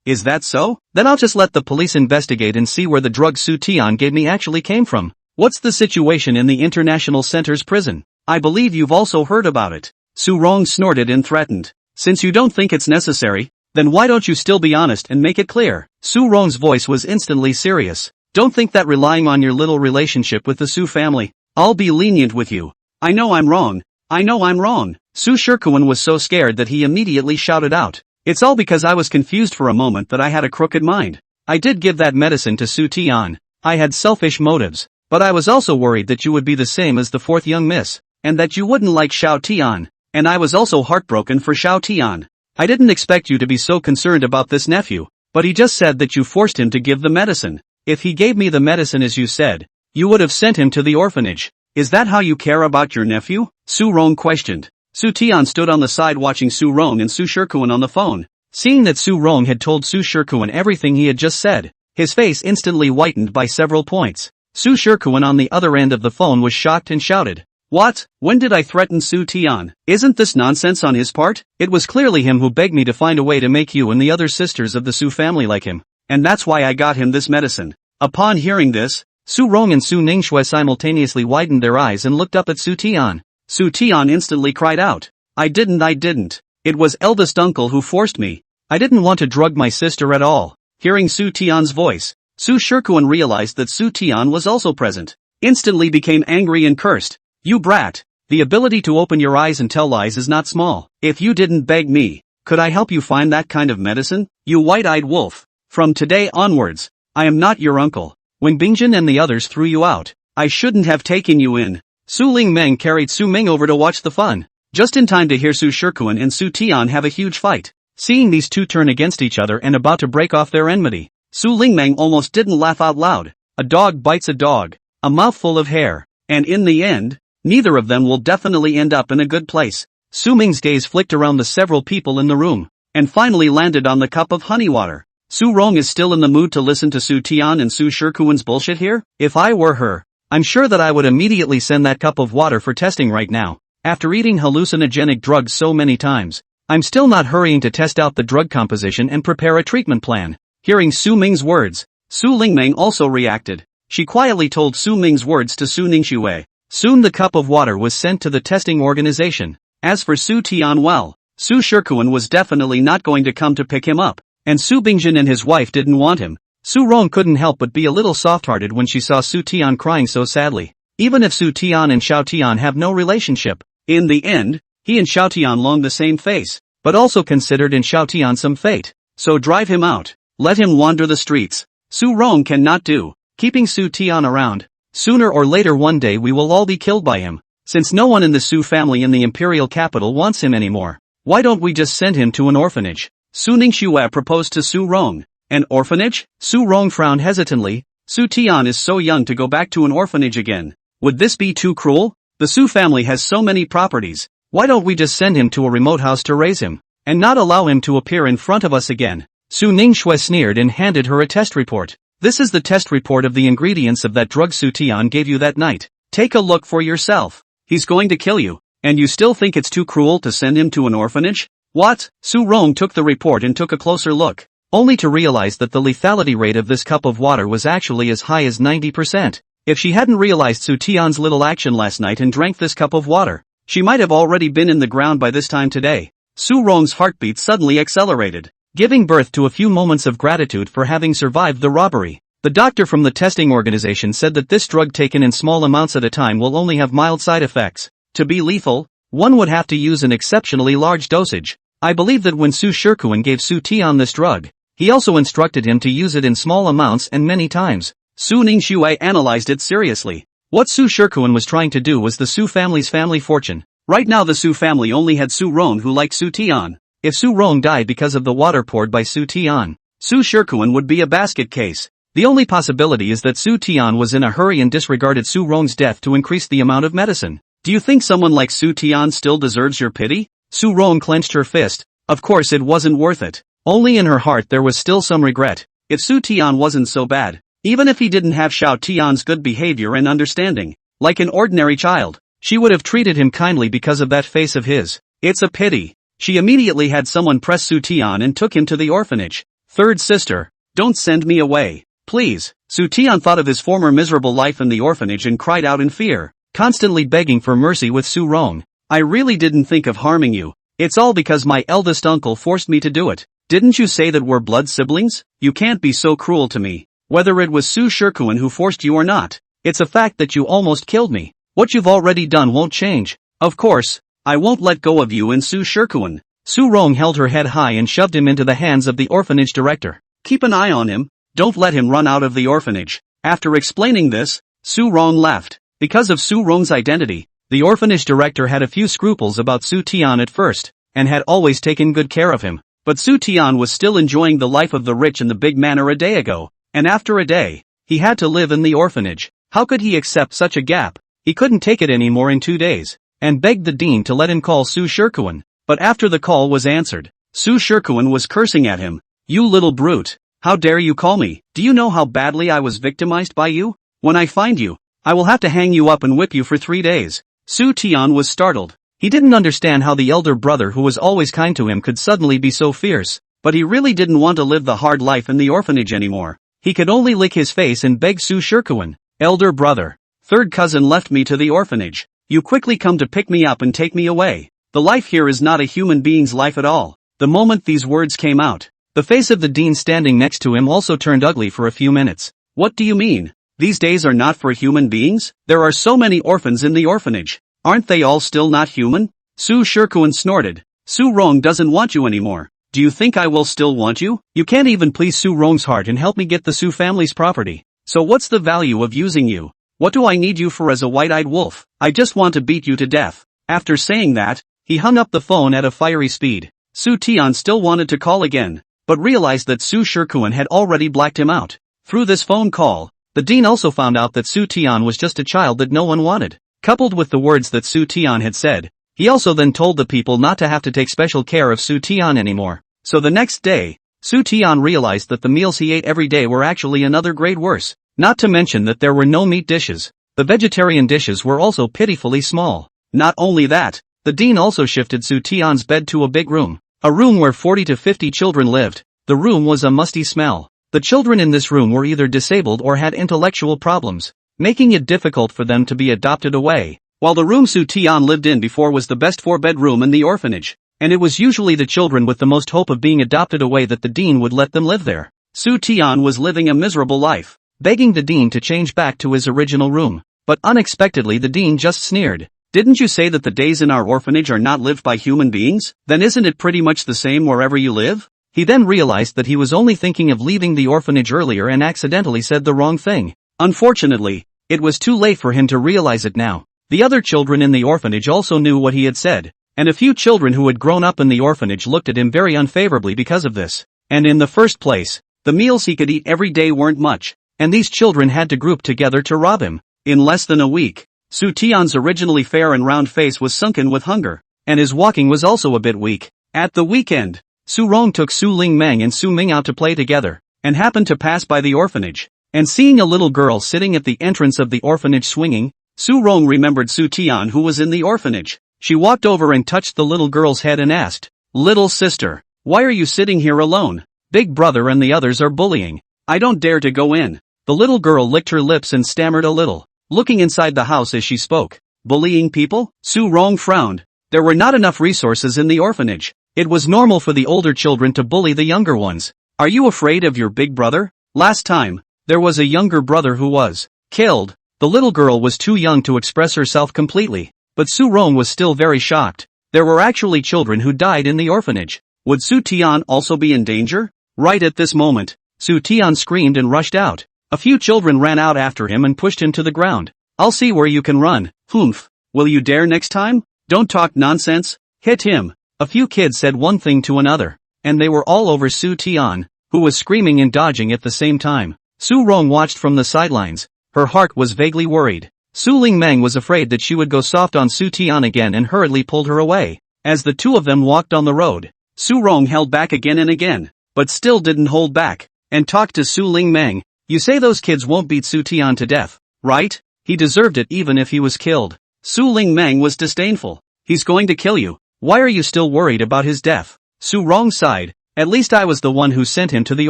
Is that so? Then I'll just let the police investigate and see where the drug Su Tian gave me actually came from. What's the situation in the International Center's prison? I believe you've also heard about it. Su Rong snorted and threatened. Since you don't think it's necessary, then why don't you still be honest and make it clear? Su Rong's voice was instantly serious. Don't think that relying on your little relationship with the Su family, I'll be lenient with you. I know I'm wrong. I know I'm wrong. Su Shikuan was so scared that he immediately shouted out. It's all because I was confused for a moment that I had a crooked mind. I did give that medicine to Su Tian. I had selfish motives, but I was also worried that you would be the same as the fourth young miss, and that you wouldn't like Xiao Tian. And I was also heartbroken for Xiao Tian. I didn't expect you to be so concerned about this nephew, but he just said that you forced him to give the medicine. If he gave me the medicine as you said, you would have sent him to the orphanage. Is that how you care about your nephew? Su Rong questioned. Su Tian stood on the side watching Su Rong and Su Shikuan on the phone. Seeing that Su Rong had told Su Shikuan everything he had just said, his face instantly whitened by several points. Su Shikuan on the other end of the phone was shocked and shouted. What? When did I threaten Su Tian? Isn't this nonsense on his part? It was clearly him who begged me to find a way to make you and the other sisters of the Su family like him. And that's why I got him this medicine. Upon hearing this, Su Rong and Su Ningshui simultaneously widened their eyes and looked up at Su Tian. Su Tian instantly cried out. I didn't. It was eldest uncle who forced me. I didn't want to drug my sister at all. Hearing Su Tian's voice, Su Shikuan realized that Su Tian was also present. Instantly became angry and cursed. You brat. The ability to open your eyes and tell lies is not small. If you didn't beg me, could I help you find that kind of medicine? You white-eyed wolf. From today onwards, I am not your uncle. When Bingjin and the others threw you out, I shouldn't have taken you in. Su Lingmeng carried Su Ming over to watch the fun, just in time to hear Su Shikuan and Su Tian have a huge fight. Seeing these two turn against each other and about to break off their enmity, Su Lingmeng almost didn't laugh out loud. A dog bites a dog, a mouthful of hair, and in the end, neither of them will definitely end up in a good place. Su Ming's gaze flicked around the several people in the room, and finally landed on the cup of honey water. Su Rong is still in the mood to listen to Su Tian and Su Shikuan's bullshit here? If I were her, I'm sure that I would immediately send that cup of water for testing right now. After eating hallucinogenic drugs so many times, I'm still not hurrying to test out the drug composition and prepare a treatment plan. Hearing Su Ming's words, Su Lingmeng also reacted. She quietly told Su Ming's words to Su Ningshui. Soon the cup of water was sent to the testing organization. As for Su Tian, well, Su Shikuan was definitely not going to come to pick him up, and Su Bingjin and his wife didn't want him. Su Rong couldn't help but be a little soft-hearted when she saw Su Tian crying so sadly. Even if Su Tian and Xiao Tian have no relationship, in the end, he and Xiao Tian long the same face, but also considered in Xiao Tian some fate. So drive him out. Let him wander the streets. Su Rong cannot do, keeping Su Tian around. Sooner or later one day we will all be killed by him. Since no one in the Su family in the imperial capital wants him anymore, why don't we just send him to an orphanage? Su Ningshui proposed to Su Rong. An orphanage? Su Rong frowned hesitantly. Su Tian is so young to go back to an orphanage again. Would this be too cruel? The Su family has so many properties. Why don't we just send him to a remote house to raise him, and not allow him to appear in front of us again? Su Ningshui sneered and handed her a test report. This is the test report of the ingredients of that drug Su Tian gave you that night. Take a look for yourself. He's going to kill you, and you still think it's too cruel to send him to an orphanage? What? Su Rong took the report and took a closer look, only to realize that the lethality rate of this cup of water was actually as high as 90%. If she hadn't realized Su Tian's little action last night and drank this cup of water, she might have already been in the ground by this time today. Su Rong's heartbeat suddenly accelerated, giving birth to a few moments of gratitude for having survived the robbery. The doctor from the testing organization said that this drug taken in small amounts at a time will only have mild side effects. To be lethal, one would have to use an exceptionally large dosage. I believe that when Su Shikuan gave Su Tian this drug, he also instructed him to use it in small amounts and many times. Su Ningshui analyzed it seriously. What Su Shikuan was trying to do was the Su family's family fortune. Right now the Su family only had Su Rong who liked Su Tian. If Su Rong died because of the water poured by Su Tian, Su Shikuan would be a basket case. The only possibility is that Su Tian was in a hurry and disregarded Su Rong's death to increase the amount of medicine. Do you think someone like Su Tian still deserves your pity? Su Rong clenched her fist. Of course it wasn't worth it. Only in her heart there was still some regret. If Su Tian wasn't so bad, even if he didn't have Xiao Tian's good behavior and understanding, like an ordinary child, she would have treated him kindly because of that face of his. It's a pity. She immediately had someone press Su Tian and took him to the orphanage. Third sister, don't send me away. Please. Su Tian thought of his former miserable life in the orphanage and cried out in fear, constantly begging for mercy with Su Rong. I really didn't think of harming you. It's all because my eldest uncle forced me to do it. Didn't you say that we're blood siblings? You can't be so cruel to me. Whether it was Su Shikuan who forced you or not, it's a fact that you almost killed me. What you've already done won't change. Of course, I won't let go of you and Su Shikuan. Su Rong held her head high and shoved him into the hands of the orphanage director. Keep an eye on him. Don't let him run out of the orphanage. After explaining this, Su Rong left. Because of Su Rong's identity, the orphanage director had a few scruples about Su Tian at first, and had always taken good care of him. But Su Tian was still enjoying the life of the rich in the big manor a day ago, and after a day, he had to live in the orphanage. How could he accept such a gap? He couldn't take it anymore in 2 days, and begged the dean to let him call Su Shikuan. But after the call was answered, Su Shikuan was cursing at him. You little brute. How dare you call me? Do you know how badly I was victimized by you? When I find you, I will have to hang you up and whip you for 3 days. Su Tian was startled. He didn't understand how the elder brother who was always kind to him could suddenly be so fierce, but he really didn't want to live the hard life in the orphanage anymore. He could only lick his face and beg Su Shikuan. Elder brother. Third cousin left me to the orphanage. You quickly come to pick me up and take me away. The life here is not a human being's life at all. The moment these words came out, the face of the dean standing next to him also turned ugly for a few minutes. What do you mean? These days are not for human beings? There are so many orphans in the orphanage. Aren't they all still not human? Su Shikuan snorted. Su Rong doesn't want you anymore. Do you think I will still want you? You can't even please Su Rong's heart and help me get the Su family's property. So what's the value of using you? What do I need you for as a white-eyed wolf? I just want to beat you to death. After saying that, he hung up the phone at a fiery speed. Su Tian still wanted to call again, but realized that Su Shikuan had already blacked him out. Through this phone call, the dean also found out that Su Tian was just a child that no one wanted. Coupled with the words that Su Tian had said, he also then told the people not to have to take special care of Su Tian anymore. So the next day, Su Tian realized that the meals he ate every day were actually another grade worse. Not to mention that there were no meat dishes. The vegetarian dishes were also pitifully small. Not only that, the dean also shifted Su Tian's bed to a big room. A room where 40 to 50 children lived. The room was a musty smell. The children in this room were either disabled or had intellectual problems, making it difficult for them to be adopted away. While the room Su Tian lived in before was the best 4-bedroom in the orphanage, and it was usually the children with the most hope of being adopted away that the dean would let them live there. Su Tian was living a miserable life, begging the dean to change back to his original room. But unexpectedly the dean just sneered. Didn't you say that the days in our orphanage are not lived by human beings? Then isn't it pretty much the same wherever you live? He then realized that he was only thinking of leaving the orphanage earlier and accidentally said the wrong thing. Unfortunately, it was too late for him to realize it now. The other children in the orphanage also knew what he had said, and a few children who had grown up in the orphanage looked at him very unfavorably because of this. And in the first place, the meals he could eat every day weren't much, and these children had to group together to rob him. In less than a week, Su Tian's originally fair and round face was sunken with hunger, and his walking was also a bit weak. At the weekend, Su Rong took Su Ling Meng and Su Ming out to play together, and happened to pass by the orphanage. And seeing a little girl sitting at the entrance of the orphanage swinging, Su Rong remembered Su Tian who was in the orphanage. She walked over and touched the little girl's head and asked, "Little sister, why are you sitting here alone? Big brother and the others are bullying. I don't dare to go in." The little girl licked her lips and stammered a little, looking inside the house as she spoke. Bullying people? Su Rong frowned. There were not enough resources in the orphanage. It was normal for the older children to bully the younger ones. Are you afraid of your big brother? Last time, there was a younger brother who was killed. The little girl was too young to express herself completely, but Su Rong was still very shocked. There were actually children who died in the orphanage. Would Su Tian also be in danger? Right at this moment, Su Tian screamed and rushed out. A few children ran out after him and pushed him to the ground. "I'll see where you can run, Humph. Will you dare next time? Don't talk nonsense. Hit him." A few kids said one thing to another, and they were all over Su Tian, who was screaming and dodging at the same time. Su Rong watched from the sidelines. Her heart was vaguely worried. Su Lingmeng was afraid that she would go soft on Su Tian again and hurriedly pulled her away. As the two of them walked on the road, Su Rong held back again and again, but still didn't hold back, and talked to Su Lingmeng. You say those kids won't beat Su Tian to death, right? He deserved it even if he was killed. Su Lingmeng was disdainful. He's going to kill you. Why are you still worried about his death? Su Rong sighed. At least I was the one who sent him to the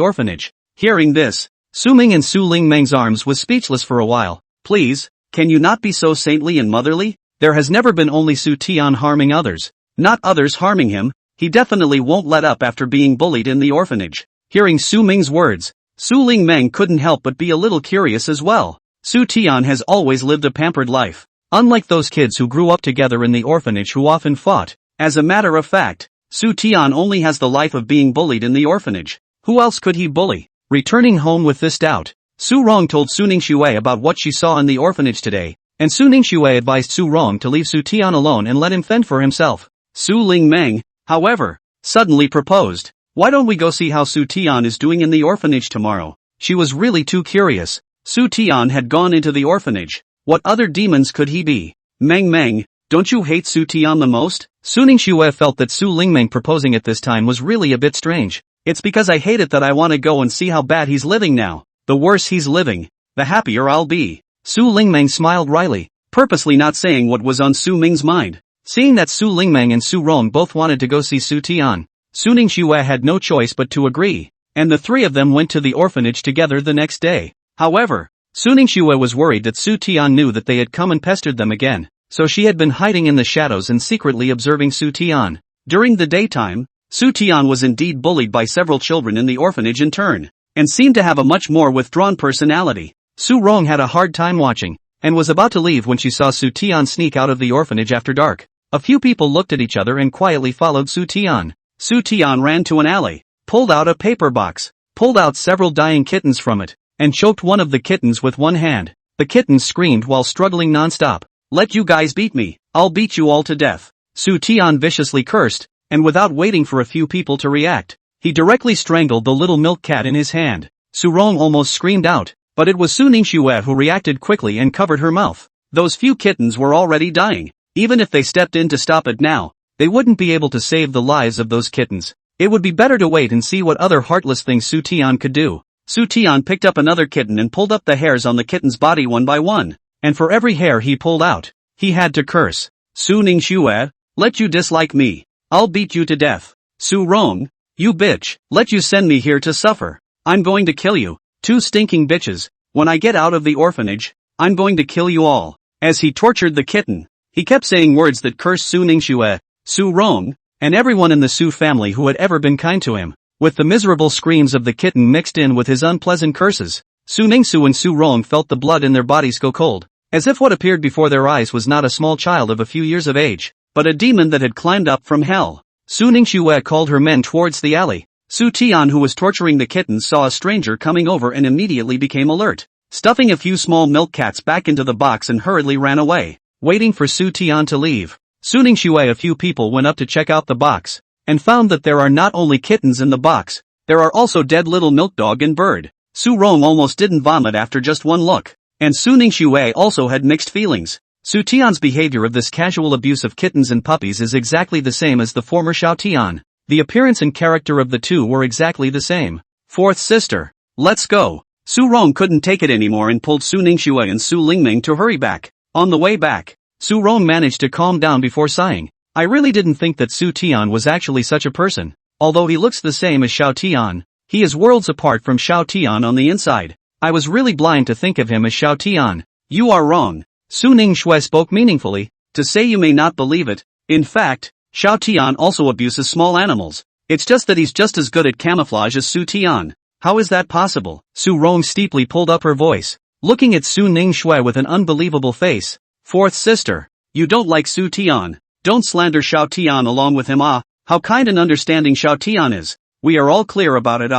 orphanage. Hearing this, Su Ming in Su Lingmeng's arms was speechless for a while. Please, can you not be so saintly and motherly? There has never been only Su Tian harming others, not others harming him. He definitely won't let up after being bullied in the orphanage. Hearing Su Ming's words, Su Lingmeng couldn't help but be a little curious as well. Su Tian has always lived a pampered life, unlike those kids who grew up together in the orphanage who often fought. As a matter of fact, Su Tian only has the life of being bullied in the orphanage. Who else could he bully? Returning home with this doubt, Su Rong told Su Ningxue about what she saw in the orphanage today, and Su Ningxue advised Su Rong to leave Su Tian alone and let him fend for himself. Su Lingmeng, however, suddenly proposed. Why don't we go see how Su Tian is doing in the orphanage tomorrow? She was really too curious. Su Tian had gone into the orphanage. What other demons could he be? Meng, don't you hate Su Tian the most? Su Ningxue felt that Su Lingmeng proposing at this time was really a bit strange. It's because I hate it that I want to go and see how bad he's living now. The worse he's living, the happier I'll be. Su Lingmeng smiled wryly, purposely not saying what was on Su Ming's mind. Seeing that Su Lingmeng and Su Rong both wanted to go see Su Tian, Su Ningxue had no choice but to agree, and the three of them went to the orphanage together the next day. However, Su Ningxue was worried that Su Tian knew that they had come and pestered them again, so she had been hiding in the shadows and secretly observing Su Tian. During the daytime, Su Tian was indeed bullied by several children in the orphanage in turn, and seemed to have a much more withdrawn personality. Su Rong had a hard time watching, and was about to leave when she saw Su Tian sneak out of the orphanage after dark. A few people looked at each other and quietly followed Su Tian. Su Tian ran to an alley, pulled out a paper box, pulled out several dying kittens from it, and choked one of the kittens with one hand. The kittens screamed while struggling non-stop. Let you guys beat me, I'll beat you all to death. Su Tian viciously cursed, and without waiting for a few people to react, he directly strangled the little milk cat in his hand. Su Rong almost screamed out, but it was Su Ningxue who reacted quickly and covered her mouth. Those few kittens were already dying. Even if they stepped in to stop it now, they wouldn't be able to save the lives of those kittens. It would be better to wait and see what other heartless things Su Tian could do. Su Tian picked up another kitten and pulled up the hairs on the kitten's body one by one, and for every hair he pulled out, he had to curse. Su Ningxue, let you dislike me, I'll beat you to death. Su Rong, you bitch, let you send me here to suffer. I'm going to kill you, two stinking bitches. When I get out of the orphanage, I'm going to kill you all. As he tortured the kitten, he kept saying words that cursed Su Ningxue, Su Rong, and everyone in the Su family who had ever been kind to him. With the miserable screams of the kitten mixed in with his unpleasant curses, Su Ningxue and Su Rong felt the blood in their bodies go cold, as if what appeared before their eyes was not a small child of a few years of age, but a demon that had climbed up from hell. Su Ningxue called her men towards the alley. Su Tian, who was torturing the kittens, saw a stranger coming over and immediately became alert, stuffing a few small milk cats back into the box and hurriedly ran away, waiting for Su Tian to leave. Su Ningxue, a few people went up to check out the box, and found that there are not only kittens in the box, there are also dead little milk dog and bird. Su Rong almost didn't vomit after just one look, and Su Ningxue also had mixed feelings. Su Tian's behavior of this casual abuse of kittens and puppies is exactly the same as the former Xiao Tian. The appearance and character of the two were exactly the same. Fourth sister, let's go. Su Rong couldn't take it anymore and pulled Su Ningxue and Su Lingmeng to hurry back. On the way back, Su Rong managed to calm down before sighing. I really didn't think that Su Tian was actually such a person. Although he looks the same as Xiao Tian, he is worlds apart from Xiao Tian on the inside. I was really blind to think of him as Xiao Tian. You are wrong. Su Ningxue spoke meaningfully. To say you may not believe it. In fact, Xiao Tian also abuses small animals. It's just that he's just as good at camouflage as Su Tian. How is that possible? Su Rong steeply pulled up her voice, looking at Su Ningxue with an unbelievable face. Fourth sister, you don't like Su Tian. Don't slander Xiao Tian along with him. Ah, how kind and understanding Xiao Tian is. We are all clear about it.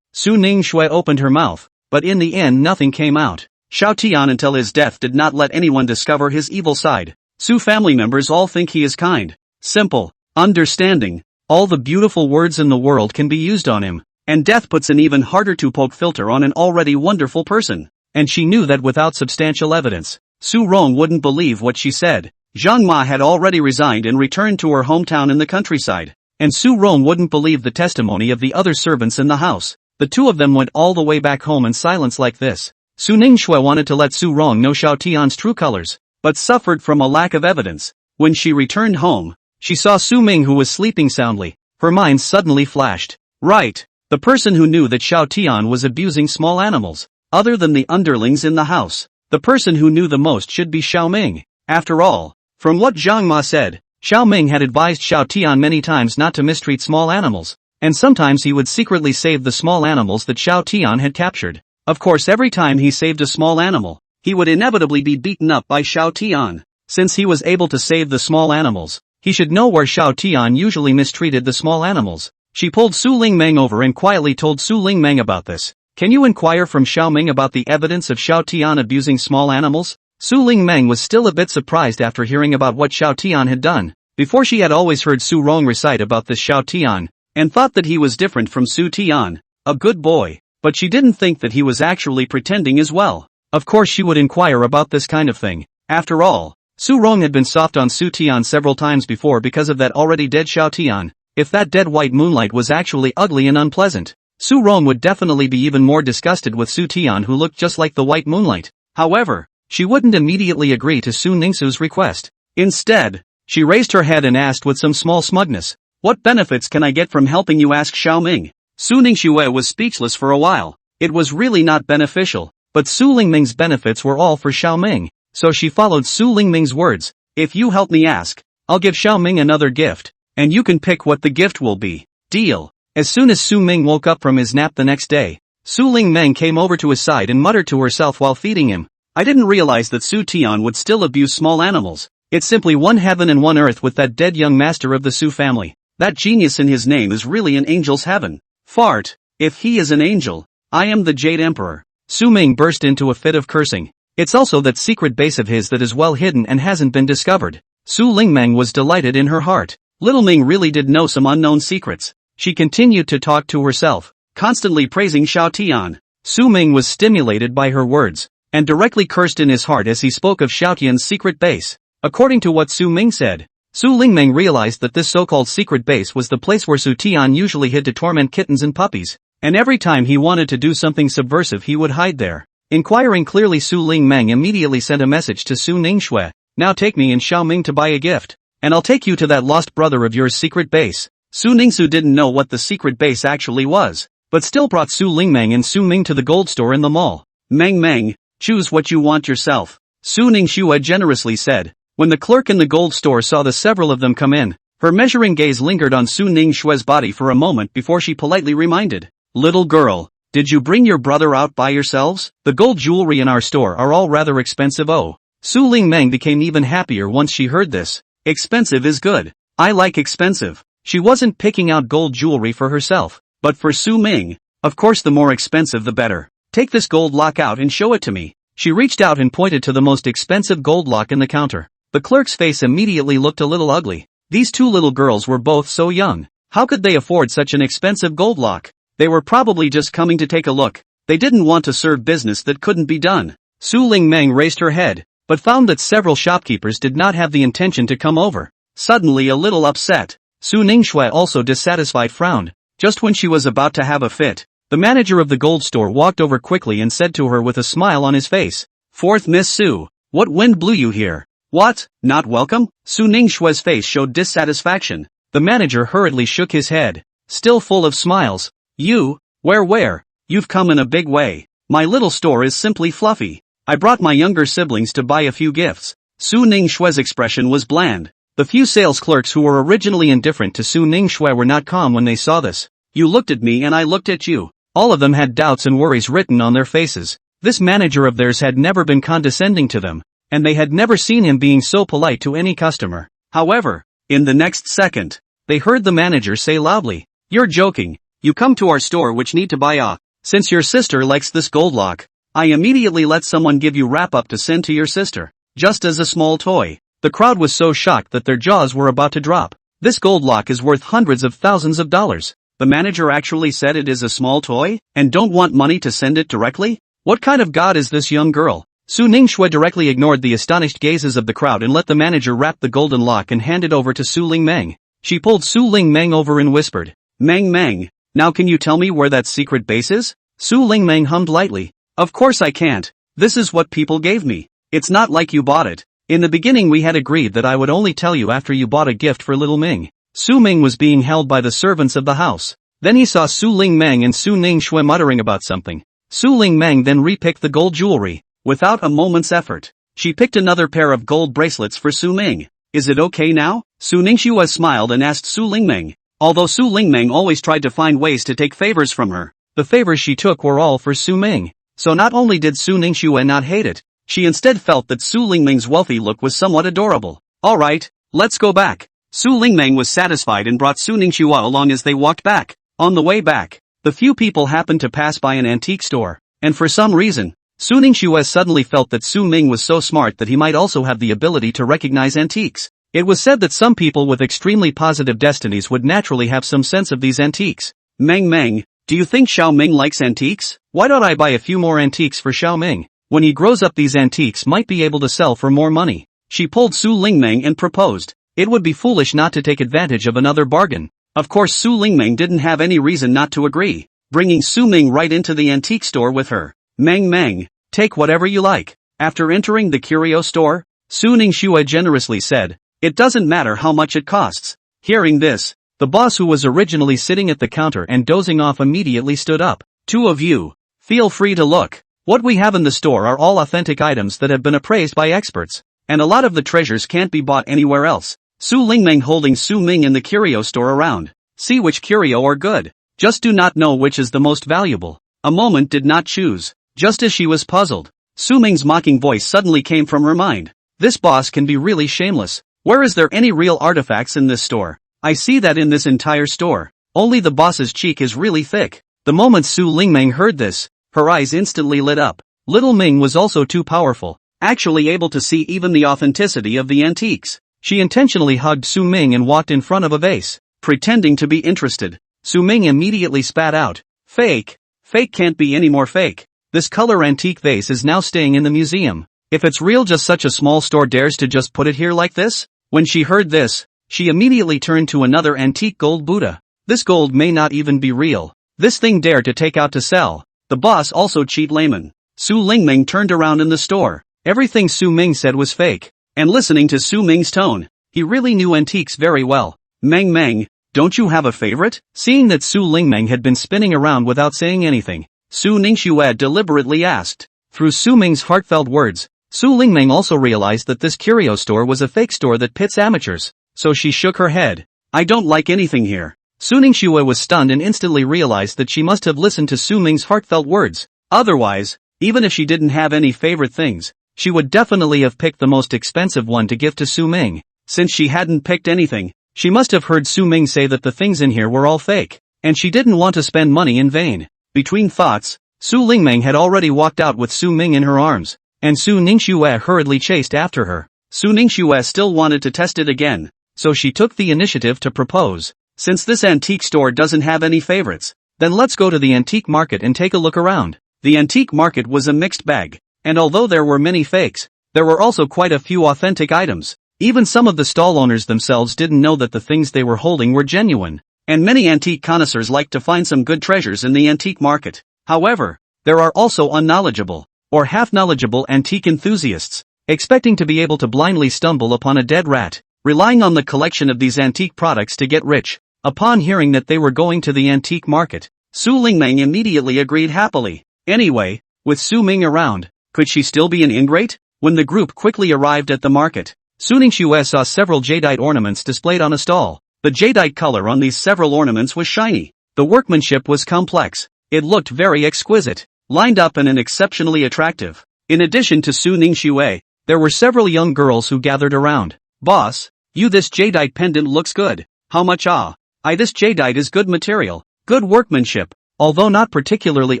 Su Ningxue opened her mouth, but in the end nothing came out. Xiao Tian until his death did not let anyone discover his evil side. Su family members all think he is kind, simple, understanding. All the beautiful words in the world can be used on him. And death puts an even harder to poke filter on an already wonderful person. And she knew that without substantial evidence, Su Rong wouldn't believe what she said. Zhang Ma had already resigned and returned to her hometown in the countryside. And Su Rong wouldn't believe the testimony of the other servants in the house. The two of them went all the way back home in silence like this. Su Ningxue wanted to let Su Rong know Xiao Tian's true colors, but suffered from a lack of evidence. When she returned home, she saw Su Ming who was sleeping soundly. Her mind suddenly flashed. Right, the person who knew that Xiao Tian was abusing small animals, other than the underlings in the house. The person who knew the most should be Xiao Ming. After all, from what Zhang Ma said, Xiao Ming had advised Xiao Tian many times not to mistreat small animals, and sometimes he would secretly save the small animals that Xiao Tian had captured. Of course, every time he saved a small animal, he would inevitably be beaten up by Xiao Tian. Since he was able to save the small animals, he should know where Xiao Tian usually mistreated the small animals. She pulled Su Lingmeng over and quietly told Su Lingmeng about this. Can you inquire from Xiao Ming about the evidence of Xiao Tian abusing small animals? Su Lingmeng was still a bit surprised after hearing about what Xiao Tian had done. Before, she had always heard Su Rong recite about this Xiao Tian, and thought that he was different from Su Tian, a good boy, but she didn't think that he was actually pretending as well. Of course she would inquire about this kind of thing. After all, Su Rong had been soft on Su Tian several times before because of that already dead Xiao Tian. If that dead white moonlight was actually ugly and unpleasant, Su Rong would definitely be even more disgusted with Su Tian who looked just like the white moonlight. However, she wouldn't immediately agree to Su Ningxu's request. Instead, she raised her head and asked with some small smugness, "What benefits can I get from helping you?" asked Xiao Ming. Su Ningxue was speechless for a while. It was really not beneficial, but Su Lingming's benefits were all for Xiao Ming, so she followed Su Lingming's words. "If you help me ask, I'll give Xiao Ming another gift, and you can pick what the gift will be. Deal?" As soon as Su Ming woke up from his nap the next day, Su Lingmeng came over to his side and muttered to herself while feeding him, "I didn't realize that Su Tian would still abuse small animals. It's simply one heaven and one earth with that dead young master of the Su family. That genius in his name is really an angel's heaven. Fart, if he is an angel, I am the Jade Emperor." Su Ming burst into a fit of cursing. It's also that secret base of his that is well hidden and hasn't been discovered. Su Lingmeng was delighted in her heart. Little Ming really did know some unknown secrets. She continued to talk to herself, constantly praising Xiao Tian. Su Ming was stimulated by her words, and directly cursed in his heart as he spoke of Xiao Tian's secret base. According to what Su Ming said, Su Lingmeng realized that this so-called secret base was the place where Su Tian usually hid to torment kittens and puppies, and every time he wanted to do something subversive he would hide there. Inquiring clearly, Su Lingmeng immediately sent a message to Su Ningxue, "Now take me and Xiao Ming to buy a gift, and I'll take you to that lost brother of yours' secret base." Su Ningxu didn't know what the secret base actually was, but still brought Su Lingmeng and Su Ming to the gold store in the mall. "Meng, choose what you want yourself," Su Ningxue generously said. When the clerk in the gold store saw the several of them come in, her measuring gaze lingered on Su Ningxue's body for a moment before she politely reminded, "Little girl, did you bring your brother out by yourselves? The gold jewelry in our store are all rather expensive." Oh, Su Lingmeng became even happier once she heard this. Expensive is good. I like expensive. She wasn't picking out gold jewelry for herself, but for Su Ming. Of course, the more expensive the better. "Take this gold lock out and show it to me." She reached out and pointed to the most expensive gold lock in the counter. The clerk's face immediately looked a little ugly. These two little girls were both so young. How could they afford such an expensive gold lock? They were probably just coming to take a look. They didn't want to serve business that couldn't be done. Su Lingmeng raised her head, but found that several shopkeepers did not have the intention to come over. Suddenly a little upset, Su Ningxue, also dissatisfied, frowned. Just when she was about to have a fit, the manager of the gold store walked over quickly and said to her with a smile on his face, "Fourth Miss Su, what wind blew you here? What, not welcome?" Su Ningxue's face showed dissatisfaction. The manager hurriedly shook his head, still full of smiles. "You, where? You've come in a big way. My little store is simply fluffy. I brought my younger siblings to buy a few gifts." Su Ningxue's expression was bland. The few sales clerks who were originally indifferent to Su Ningxue were not calm when they saw this. "You looked at me and I looked at you." All of them had doubts and worries written on their faces. This manager of theirs had never been condescending to them, and they had never seen him being so polite to any customer. However, in the next second, they heard the manager say loudly, "You're joking. You come to our store which need to buy a. Since your sister likes this gold lock, I immediately let someone give you wrap up to send to your sister, just as a small toy." The crowd was so shocked that their jaws were about to drop. "This gold lock is worth hundreds of thousands of dollars." The manager actually said it is a small toy, and don't want money to send it directly? What kind of god is this young girl? Su Ningxue directly ignored the astonished gazes of the crowd and let the manager wrap the golden lock and hand it over to Su Lingmeng. She pulled Su Lingmeng over and whispered, Meng, now can you tell me where that secret base is? Su Lingmeng hummed lightly. Of course I can't. This is what people gave me. It's not like you bought it. In the beginning we had agreed that I would only tell you after you bought a gift for little Ming. Su Ming was being held by the servants of the house. Then he saw Su Lingmeng and Su Ningxue muttering about something. Su Lingmeng then repicked the gold jewelry. Without a moment's effort, she picked another pair of gold bracelets for Su Ming. Is it okay now? Su Ningxue smiled and asked Su Lingmeng. Although Su Lingmeng always tried to find ways to take favors from her, the favors she took were all for Su Ming. So not only did Su Ningxue not hate it, she instead felt that Su Lingmeng's wealthy look was somewhat adorable. Alright, let's go back. Su Lingmeng was satisfied and brought Su Ningxue along as they walked back. On the way back, the few people happened to pass by an antique store, and for some reason, Su Ningxue suddenly felt that Su Ming was so smart that he might also have the ability to recognize antiques. It was said that some people with extremely positive destinies would naturally have some sense of these antiques. Meng, do you think Xiao Ming likes antiques? Why don't I buy a few more antiques for Xiao Ming? When he grows up these antiques might be able to sell for more money. She pulled Su Lingmeng and proposed. It would be foolish not to take advantage of another bargain. Of course Su Lingmeng didn't have any reason not to agree, bringing Su Ming right into the antique store with her. Meng, take whatever you like. After entering the curio store, Su Ningxue generously said, it doesn't matter how much it costs. Hearing this, the boss who was originally sitting at the counter and dozing off immediately stood up. Two of you, feel free to look. What we have in the store are all authentic items that have been appraised by experts, and a lot of the treasures can't be bought anywhere else. Su Lingmeng holding Su Ming in the curio store around. See which curio are good. Just do not know which is the most valuable. A moment did not choose. Just as she was puzzled, Su Ming's mocking voice suddenly came from her mind. This boss can be really shameless. Where is there any real artifacts in this store? I see that in this entire store. Only the boss's cheek is really thick. The moment Su Lingmeng heard this, her eyes instantly lit up. Little Ming was also too powerful, actually able to see even the authenticity of the antiques. She intentionally hugged Su Ming and walked in front of a vase, pretending to be interested. Su Ming immediately spat out. Fake. Fake can't be any more fake. This color antique vase is now staying in the museum. If it's real, just such a small store dares to just put it here like this? When she heard this, she immediately turned to another antique gold Buddha. This gold may not even be real. This thing dared to take out to sell. The boss also cheat layman. Su Lingmeng turned around in the store. Everything Su Ming said was fake. And listening to Su Ming's tone, he really knew antiques very well. Meng, don't you have a favorite? Seeing that Su Lingmeng had been spinning around without saying anything, Su Ningxue deliberately asked. Through Su Ming's heartfelt words, Su Lingmeng also realized that this curio store was a fake store that pits amateurs, so she shook her head. I don't like anything here. Su Ningxue was stunned and instantly realized that she must have listened to Su Ming's heartfelt words. Otherwise, even if she didn't have any favorite things, she would definitely have picked the most expensive one to give to Su Ming. Since she hadn't picked anything, she must have heard Su Ming say that the things in here were all fake, and she didn't want to spend money in vain. Between thoughts, Su Lingmeng had already walked out with Su Ming in her arms, and Su Ningxue hurriedly chased after her. Su Ningxue still wanted to test it again, so she took the initiative to propose. Since this antique store doesn't have any favorites, then let's go to the antique market and take a look around. The antique market was a mixed bag, and although there were many fakes, there were also quite a few authentic items. Even some of the stall owners themselves didn't know that the things they were holding were genuine. And many antique connoisseurs like to find some good treasures in the antique market. However, there are also unknowledgeable, or half-knowledgeable antique enthusiasts, expecting to be able to blindly stumble upon a dead rat, relying on the collection of these antique products to get rich. Upon hearing that they were going to the antique market, Su Lingmeng immediately agreed happily. Anyway, with Su Ming around, could she still be an ingrate? When the group quickly arrived at the market, Su Ningxue saw several jadeite ornaments displayed on a stall. The jadeite color on these several ornaments was shiny. The workmanship was complex. It looked very exquisite, lined up and exceptionally attractive. In addition to Su Ningxue, there were several young girls who gathered around. Boss, this jadeite pendant looks good. How much? This jadeite is good material, good workmanship, although not particularly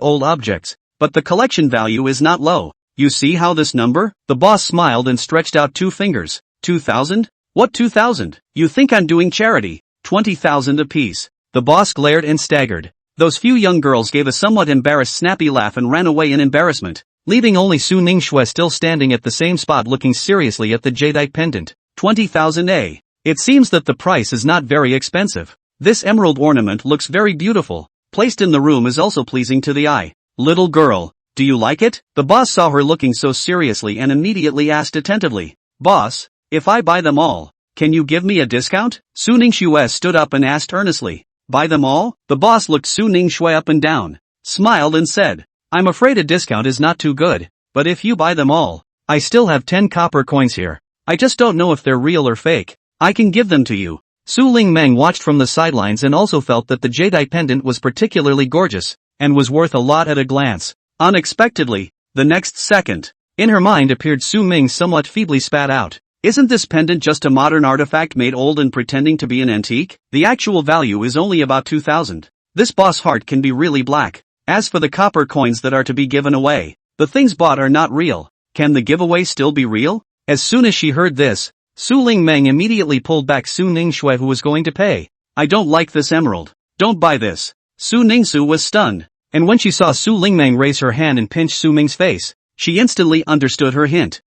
old objects, but the collection value is not low. You see how this number? The boss smiled and stretched out 2 fingers. 2,000? What 2,000? You think I'm doing charity? 20,000 apiece. The boss glared and staggered. Those few young girls gave a somewhat embarrassed snappy laugh and ran away in embarrassment, leaving only Su Ningxue still standing at the same spot looking seriously at the jadeite pendant. 20,000 A. It seems that the price is not very expensive. This emerald ornament looks very beautiful. Placed in the room is also pleasing to the eye. Little girl, do you like it? The boss saw her looking so seriously and immediately asked attentively. Boss, if I buy them all, can you give me a discount? Su Ningxue stood up and asked earnestly. Buy them all? The boss looked Su Ningxue up and down, smiled and said, I'm afraid a discount is not too good, but if you buy them all, I still have 10 copper coins here. I just don't know if they're real or fake. I can give them to you. Su Lingmeng watched from the sidelines and also felt that the jadeite pendant was particularly gorgeous, and was worth a lot at a glance. Unexpectedly, the next second, in her mind appeared Su Ming somewhat feebly spat out. Isn't this pendant just a modern artifact made old and pretending to be an antique? The actual value is only about 2,000. This boss heart can be really black. As for the copper coins that are to be given away, the things bought are not real. Can the giveaway still be real? As soon as she heard this, Su Lingmeng immediately pulled back Su Ningxue who was going to pay. I don't like this emerald. Don't buy this. Su Ningxu was stunned, and when she saw Su Lingmeng raise her hand and pinch Su Ming's face, she instantly understood her hint.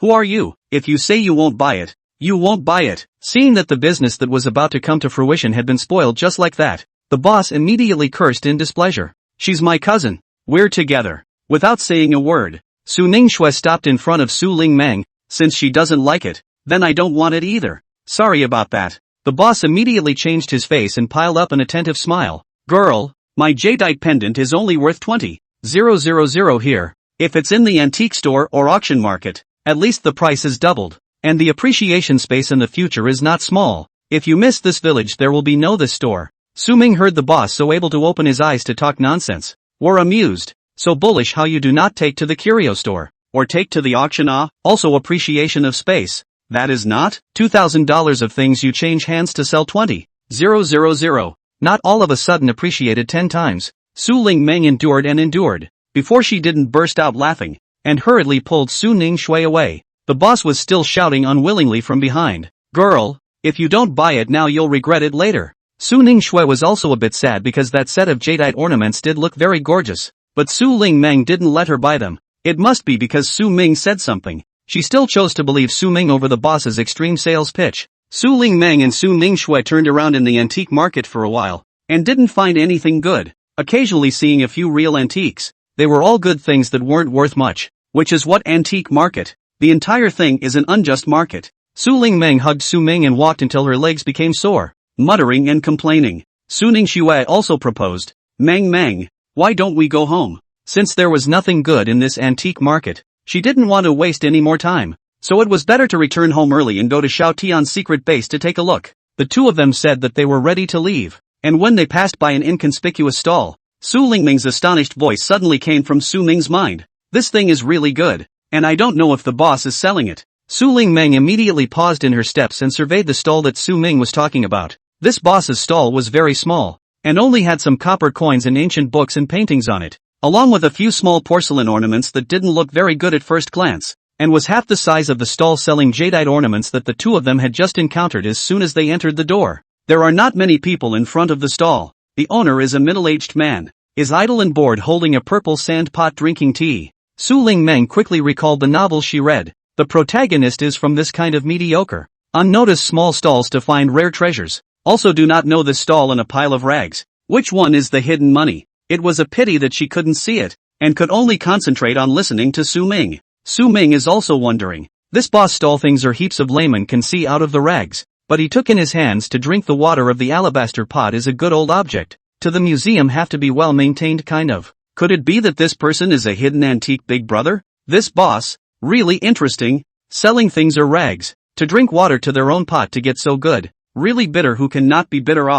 Who are you? If you say you won't buy it, you won't buy it. Seeing that the business that was about to come to fruition had been spoiled just like that, the boss immediately cursed in displeasure. She's my cousin. We're together. Without saying a word, Su Ningxue stopped in front of Su Lingmeng. Since she doesn't like it, then I don't want it either. Sorry about that. The boss immediately changed his face and piled up an attentive smile. Girl, my jadeite pendant is only worth 20,000 here. If it's in the antique store or auction market, at least the price is doubled, and the appreciation space in the future is not small. If you miss this village there will be no this store. Su Ming heard the boss so able to open his eyes to talk nonsense. Were amused. So bullish how you do not take to the curio store, or take to the auction also appreciation of space. That is not $2,000 of things you change hands to sell 20,000. Not all of a sudden appreciated 10 times. Su Lingmeng endured and endured, before she didn't burst out laughing, and hurriedly pulled Su Ningxue away. The boss was still shouting unwillingly from behind. Girl, if you don't buy it now you'll regret it later. Su Ningxue was also a bit sad because that set of jadeite ornaments did look very gorgeous, but Su Lingmeng didn't let her buy them. It must be because Su Ming said something. She still chose to believe Su Ming over the boss's extreme sales pitch. Su Lingmeng and Su Ningxue turned around in the antique market for a while, and didn't find anything good, occasionally seeing a few real antiques. They were all good things that weren't worth much, which is what antique market. The entire thing is an unjust market. Su Lingmeng hugged Su Ming and walked until her legs became sore, muttering and complaining. Su Ningxue also proposed, Meng, why don't we go home? Since there was nothing good in this antique market, she didn't want to waste any more time, so it was better to return home early and go to Xiao Tian's secret base to take a look. The two of them said that they were ready to leave, and when they passed by an inconspicuous stall, Su Lingmeng's astonished voice suddenly came from Su Ming's mind. This thing is really good, and I don't know if the boss is selling it. Su Lingmeng immediately paused in her steps and surveyed the stall that Su Ming was talking about. This boss's stall was very small, and only had some copper coins and ancient books and paintings on it, along with a few small porcelain ornaments that didn't look very good at first glance, and was half the size of the stall selling jadeite ornaments that the two of them had just encountered as soon as they entered the door. There are not many people in front of the stall. The owner is a middle-aged man, is idle and bored holding a purple sand pot drinking tea. Su Lingmeng quickly recalled the novel she read. The protagonist is from this kind of mediocre, unnoticed small stalls to find rare treasures. Also do not know this stall in a pile of rags. Which one is the hidden money? It was a pity that she couldn't see it, and could only concentrate on listening to Su Ming. Su Ming is also wondering. This boss stall things are heaps of layman can see out of the rags, but he took in his hands to drink the water of the alabaster pot is a good old object. To the museum have to be well maintained kind of. Could it be that this person is a hidden antique big brother? This boss, really interesting, selling things or rags, to drink water to their own pot to get so good, really bitter who cannot be bitter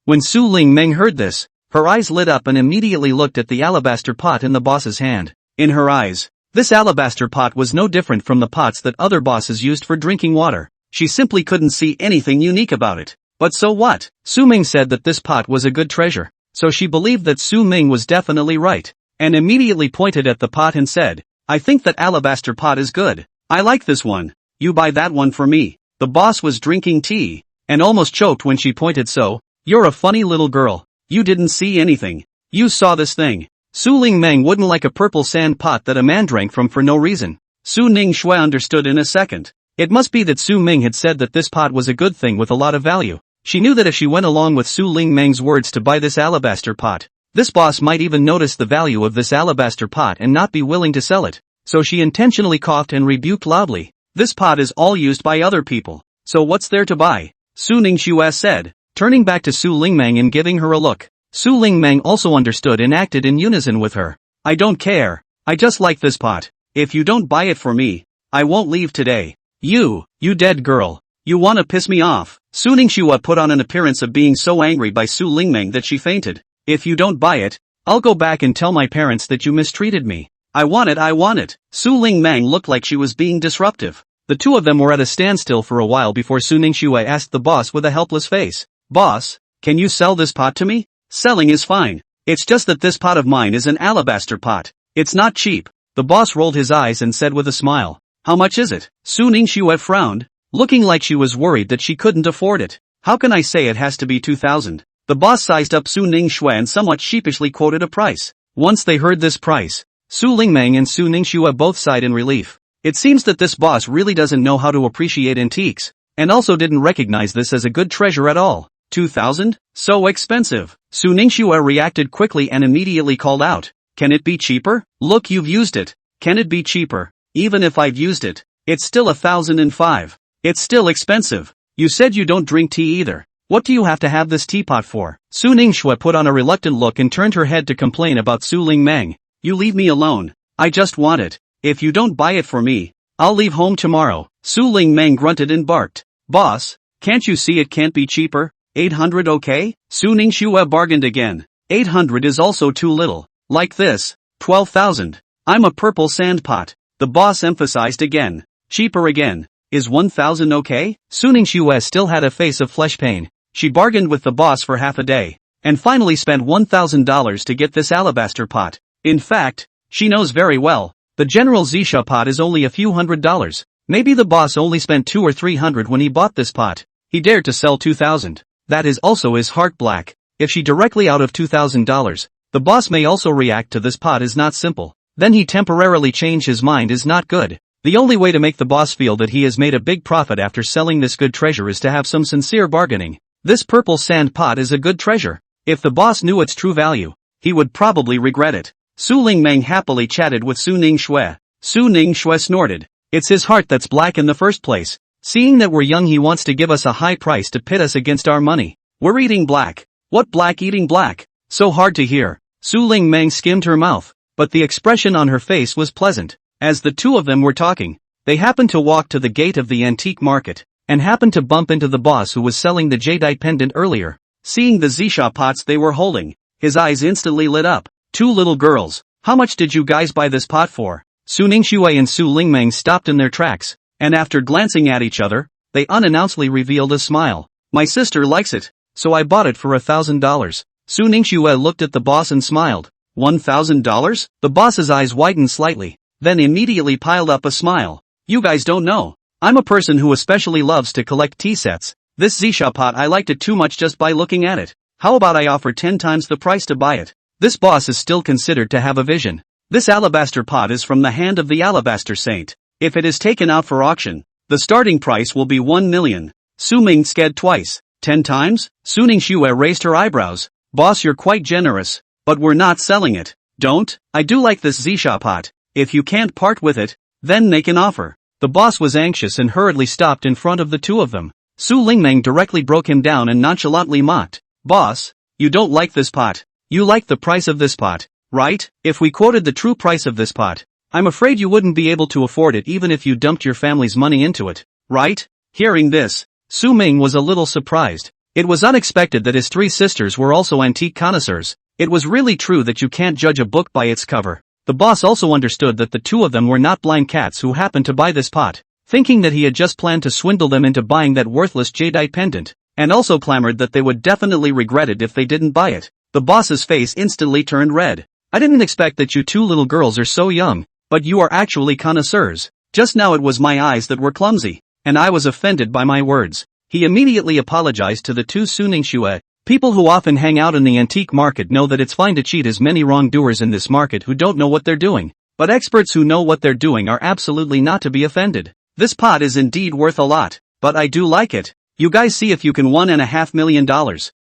When Su Lingmeng heard this, her eyes lit up and immediately looked at the alabaster pot in the boss's hand. In her eyes, this alabaster pot was no different from the pots that other bosses used for drinking water. She simply couldn't see anything unique about it. But so what? Su Ming said that this pot was a good treasure, so she believed that Su Ming was definitely right, and immediately pointed at the pot and said, I think that alabaster pot is good. I like this one. You buy that one for me. The boss was drinking tea, and almost choked when she pointed so, You're a funny little girl. You didn't see anything. You saw this thing. Su Lingmeng wouldn't like a purple sand pot that a man drank from for no reason. Su Ningshui understood in a second. It must be that Su Ming had said that this pot was a good thing with a lot of value. She knew that if she went along with Su Lingmeng's words to buy this alabaster pot, this boss might even notice the value of this alabaster pot and not be willing to sell it. So she intentionally coughed and rebuked loudly. This pot is all used by other people. So what's there to buy? Su Ningshui said, turning back to Su Lingmeng and giving her a look. Su Lingmeng also understood and acted in unison with her. I don't care. I just like this pot. If you don't buy it for me, I won't leave today. You dead girl. You wanna piss me off. Su Ningshui put on an appearance of being so angry by Su Lingmeng that she fainted. If you don't buy it, I'll go back and tell my parents that you mistreated me. I want it. Su Lingmeng looked like she was being disruptive. The two of them were at a standstill for a while before Su Ningshui asked the boss with a helpless face. Boss, can you sell this pot to me? Selling is fine. It's just that this pot of mine is an alabaster pot. It's not cheap. The boss rolled his eyes and said with a smile. How much is it? Su Ningshui frowned, looking like she was worried that she couldn't afford it. How can I say it has to be 2,000? The boss sized up Su Ningshui and somewhat sheepishly quoted a price. Once they heard this price, Su Lingmeng and Su Ningshui both sighed in relief. It seems that this boss really doesn't know how to appreciate antiques, and also didn't recognize this as a good treasure at all. 2,000? So expensive. Su Ningshui reacted quickly and immediately called out. Can it be cheaper? Look, you've used it. Can it be cheaper? Even if I've used it, it's still 1,005. It's still expensive. You said you don't drink tea either. What do you have to have this teapot for? Su Ningshui put on a reluctant look and turned her head to complain about Su Lingmeng. You leave me alone. I just want it. If you don't buy it for me, I'll leave home tomorrow. Su Lingmeng grunted and barked. Boss, can't you see it can't be cheaper? 800 okay? Su Ningshui bargained again. 800 is also too little. Like this, 12,000. I'm a purple sand pot. The boss emphasized again. Cheaper again. Is 1,000 okay? Su Ningshui still had a face of flesh pain. She bargained with the boss for half a day, and finally spent $1,000 to get this alabaster pot. In fact, she knows very well, the General Zisha pot is only a few $100s. Maybe the boss only spent $200 or $300 when he bought this pot. He dared to sell 2,000. That is also his heart black. If she directly out of $2,000, the boss may also react to this pot is not simple. Then he temporarily change his mind is not good. The only way to make the boss feel that he has made a big profit after selling this good treasure is to have some sincere bargaining. This purple sand pot is a good treasure. If the boss knew its true value, he would probably regret it. Su Lingmeng happily chatted with Su Ningshui. Su Ningshui snorted. It's his heart that's black in the first place. Seeing that we're young, he wants to give us a high price to pit us against our money. We're eating black. What black eating black? So hard to hear. Su Lingmeng skimmed her mouth, but the expression on her face was pleasant. As the two of them were talking, they happened to walk to the gate of the antique market, and happened to bump into the boss who was selling the jadeite pendant earlier. Seeing the Zisha pots they were holding, his eyes instantly lit up. Two little girls, how much did you guys buy this pot for? Su Ningshui and Su Lingmeng stopped in their tracks, and after glancing at each other, they unannouncedly revealed a smile. My sister likes it, so I bought it for $1,000. Su Ningshui looked at the boss and smiled. $1,000? The boss's eyes widened slightly, then immediately piled up a smile. You guys don't know. I'm a person who especially loves to collect tea sets. This Zisha pot, I liked it too much just by looking at it. How about I offer 10 times the price to buy it? This boss is still considered to have a vision. This alabaster pot is from the hand of the alabaster saint. If it is taken out for auction, the starting price will be 1 million. Su Ming scared twice. 10 times? Su Ningshui raised her eyebrows. Boss, you're quite generous, but we're not selling it. Don't? I do like this Zisha pot. If you can't part with it, then make an offer. The boss was anxious and hurriedly stopped in front of the two of them. Su Lingmeng directly broke him down and nonchalantly mocked. Boss, you don't like this pot. You like the price of this pot, right? If we quoted the true price of this pot, I'm afraid you wouldn't be able to afford it even if you dumped your family's money into it, right? Hearing this, Su Ming was a little surprised. It was unexpected that his three sisters were also antique connoisseurs. It was really true that you can't judge a book by its cover. The boss also understood that the two of them were not blind cats who happened to buy this pot, thinking that he had just planned to swindle them into buying that worthless jadeite pendant, and also clamored that they would definitely regret it if they didn't buy it. The boss's face instantly turned red. I didn't expect that you two little girls are so young, but you are actually connoisseurs. Just now it was my eyes that were clumsy, and I was offended by my words. He immediately apologized to the two Su Ningshui, People who often hang out in the antique market know that it's fine to cheat as many wrongdoers in this market who don't know what they're doing. But experts who know what they're doing are absolutely not to be offended. This pot is indeed worth a lot, but I do like it. You guys see if you can $1.5 million.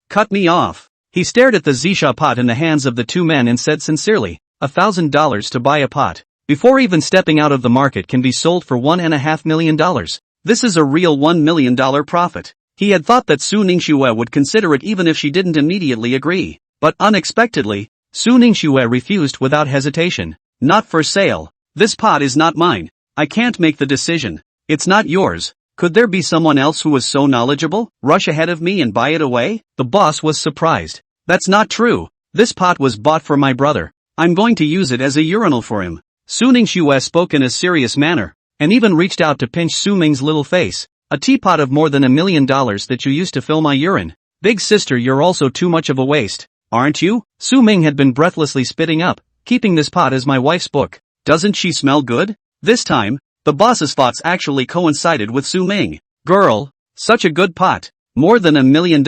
Cut me off. He stared at the Zisha pot in the hands of the two men and said sincerely, $1,000 to buy a pot, before even stepping out of the market, can be sold for $1.5 million. This is a real $1 million profit. He had thought that Su Ningxue would consider it even if she didn't immediately agree. But unexpectedly, Su Ningxue refused without hesitation. Not for sale. This pot is not mine. I can't make the decision. It's not yours. Could there be someone else who was so knowledgeable, rush ahead of me and buy it away? The boss was surprised. That's not true. This pot was bought for my brother. I'm going to use it as a urinal for him. Su Ningxue spoke in a serious manner, and even reached out to pinch Su Ming's little face. A teapot of more than $1 million that you used to fill my urine. Big sister, you're also too much of a waste, aren't you? Su Ming had been breathlessly spitting up, keeping this pot as my wife's book. Doesn't she smell good? This time, the boss's thoughts actually coincided with Su Ming. Girl, such a good pot. More than $1 million.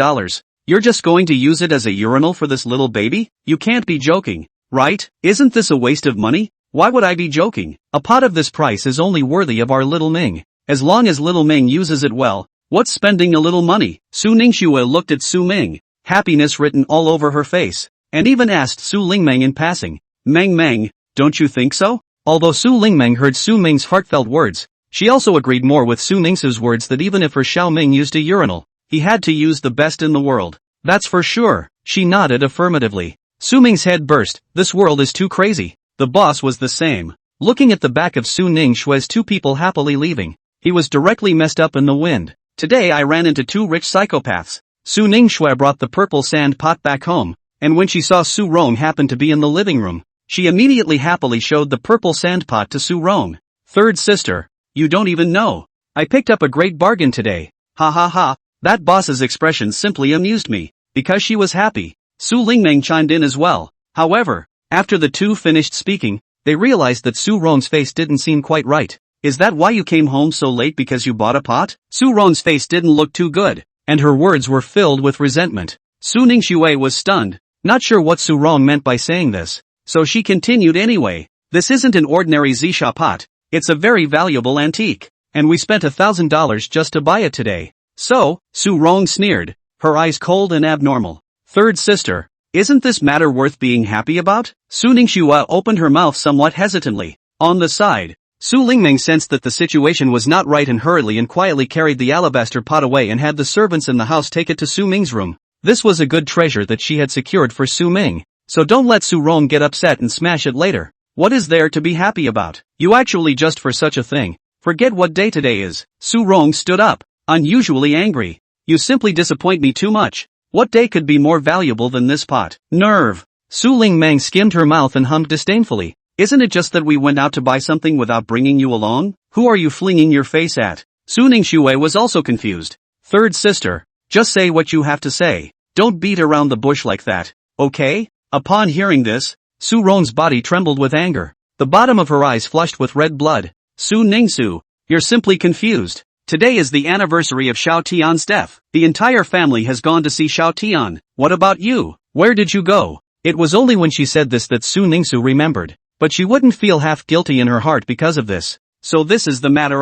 You're just going to use it as a urinal for this little baby? You can't be joking, right? Isn't this a waste of money? Why would I be joking? A pot of this price is only worthy of our little Ming. As long as little Ming uses it well, what's spending a little money? Su Ningxue looked at Su Ming, happiness written all over her face, and even asked Su Lingmeng in passing, Meng, don't you think so? Although Su Lingmeng heard Su Ming's heartfelt words, she also agreed more with Su Ningxue's words that even if her Xiao Ming used a urinal, he had to use the best in the world. That's for sure. She nodded affirmatively. Su Ming's head burst. This world is too crazy. The boss was the same. Looking at the back of Su Ningxue's two people happily leaving, he was directly messed up in the wind. Today I ran into two rich psychopaths. Su Ningxue brought the purple sand pot back home, and when she saw Su Rong happen to be in the living room, she immediately happily showed the purple sand pot to Su Rong. Third sister, you don't even know. I picked up a great bargain today. Ha ha ha. That boss's expression simply amused me, because she was happy. Su Lingmeng chimed in as well. However, after the two finished speaking, they realized that Su Rong's face didn't seem quite right. Is that why you came home so late, because you bought a pot? Su Rong's face didn't look too good, and her words were filled with resentment. Su Ningxue was stunned, not sure what Su Rong meant by saying this. So she continued anyway. This isn't an ordinary Zisha pot. It's a very valuable antique, and we spent $1,000 just to buy it today. So, Su Rong sneered, her eyes cold and abnormal. Third sister, isn't this matter worth being happy about? Su Ningxue opened her mouth somewhat hesitantly. On the side, Su Lingmeng sensed that the situation was not right and hurriedly and quietly carried the alabaster pot away and had the servants in the house take it to Su Ming's room. This was a good treasure that she had secured for Su Ming, so don't let Su Rong get upset and smash it later. What is there to be happy about? You actually just for such a thing. Forget what day today is. Su Rong stood up, unusually angry. You simply disappoint me too much. What day could be more valuable than this pot? Nerve. Su Lingmeng skimmed her mouth and hummed disdainfully. Isn't it just that we went out to buy something without bringing you along? Who are you flinging your face at? Su Ningxue was also confused. Third sister, just say what you have to say. Don't beat around the bush like that, okay? Upon hearing this, Su Rong's body trembled with anger. The bottom of her eyes flushed with red blood. Su Ningxue, you're simply confused. Today is the anniversary of Xiao Tian's death. The entire family has gone to see Xiao Tian. What about you? Where did you go? It was only when she said this that Su Ningxue remembered. But she wouldn't feel half guilty in her heart because of this. So this is the matter.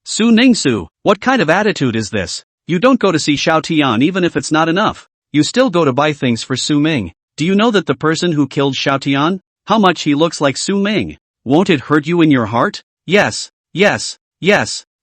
Su Ningxue, what kind of attitude is this? You don't go to see Xiao Tian even if it's not enough. You still go to buy things for Su Ming. Do you know that the person who killed Xiao Tian, how much he looks like Su Ming? Won't it hurt you in your heart? Yes.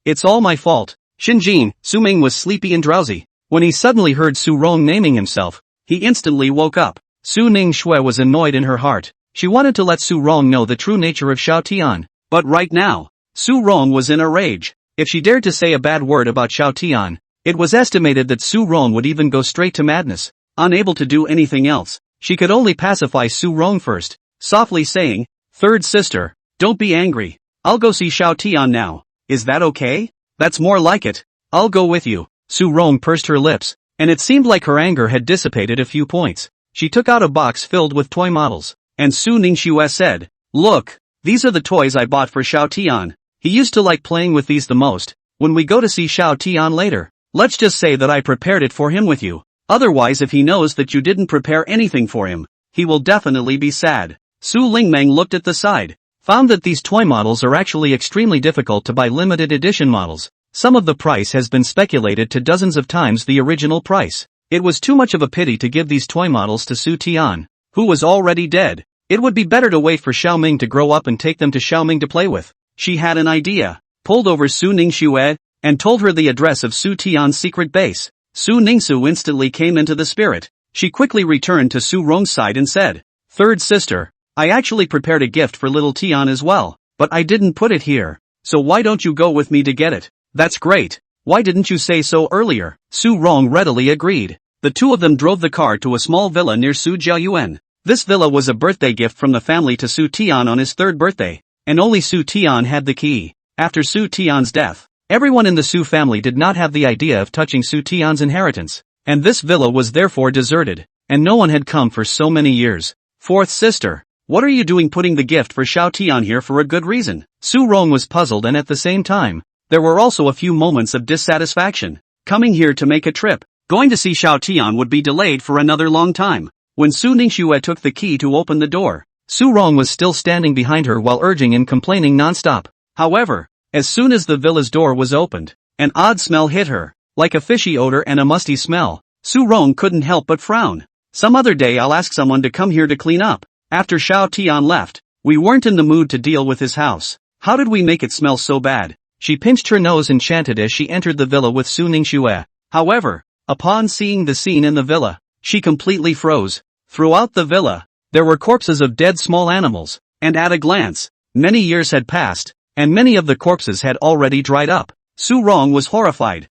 It's all my fault. Xinjin, Su Ming was sleepy and drowsy. When he suddenly heard Su Rong naming himself, he instantly woke up. Su Ningxue was annoyed in her heart. She wanted to let Su Rong know the true nature of Xiao Tian. But right now, Su Rong was in a rage. If she dared to say a bad word about Xiao Tian, it was estimated that Su Rong would even go straight to madness. Unable to do anything else, she could only pacify Su Rong first, softly saying, Third sister, don't be angry. I'll go see Xiao Tian now. Is that okay? That's more like it. I'll go with you. Su Rong pursed her lips, and it seemed like her anger had dissipated a few points. She took out a box filled with toy models, and Su Ningxue said, Look, these are the toys I bought for Xiao Tian. He used to like playing with these the most. When we go to see Xiao Tian later, let's just say that I prepared it for him with you. Otherwise, if he knows that you didn't prepare anything for him, he will definitely be sad. Su Lingmeng looked at the side, found that these toy models are actually extremely difficult to buy. Limited edition models. Some of the price has been speculated to dozens of times the original price. It was too much of a pity to give these toy models to Su Tian, who was already dead. It would be better to wait for Xiaoming to grow up and take them to Xiaoming to play with. She had an idea, pulled over Su Ningxue, and told her the address of Su Tian's secret base. Su Ningxu instantly came into the spirit. She quickly returned to Su Rong's side and said, "Third sister, I actually prepared a gift for little Tian as well, but I didn't put it here. So why don't you go with me to get it?" "That's great. Why didn't you say so earlier?" Su Rong readily agreed. The two of them drove the car to a small villa near Su Jiayuan. This villa was a birthday gift from the family to Su Tian on his third birthday, and only Su Tian had the key. After Su Tian's death, everyone in the Su family did not have the idea of touching Su Tian's inheritance, and this villa was therefore deserted, and no one had come for so many years. "Fourth sister, what are you doing putting the gift for Xiao Tian here for a good reason?" Su Rong was puzzled, and at the same time, there were also a few moments of dissatisfaction. Coming here to make a trip, going to see Xiao Tian would be delayed for another long time. When Su Ningxue took the key to open the door, Su Rong was still standing behind her while urging and complaining non-stop. However, as soon as the villa's door was opened, an odd smell hit her, like a fishy odor and a musty smell. Su Rong couldn't help but frown. "Some other day I'll ask someone to come here to clean up." After Xiao Tian left, we weren't in the mood to deal with his house. How did we make it smell so bad? She pinched her nose and chanted as she entered the villa with Su Ningxue. However, upon seeing the scene in the villa, she completely froze. Throughout the villa, there were corpses of dead small animals, and at a glance, many years had passed, and many of the corpses had already dried up. Su Rong was horrified.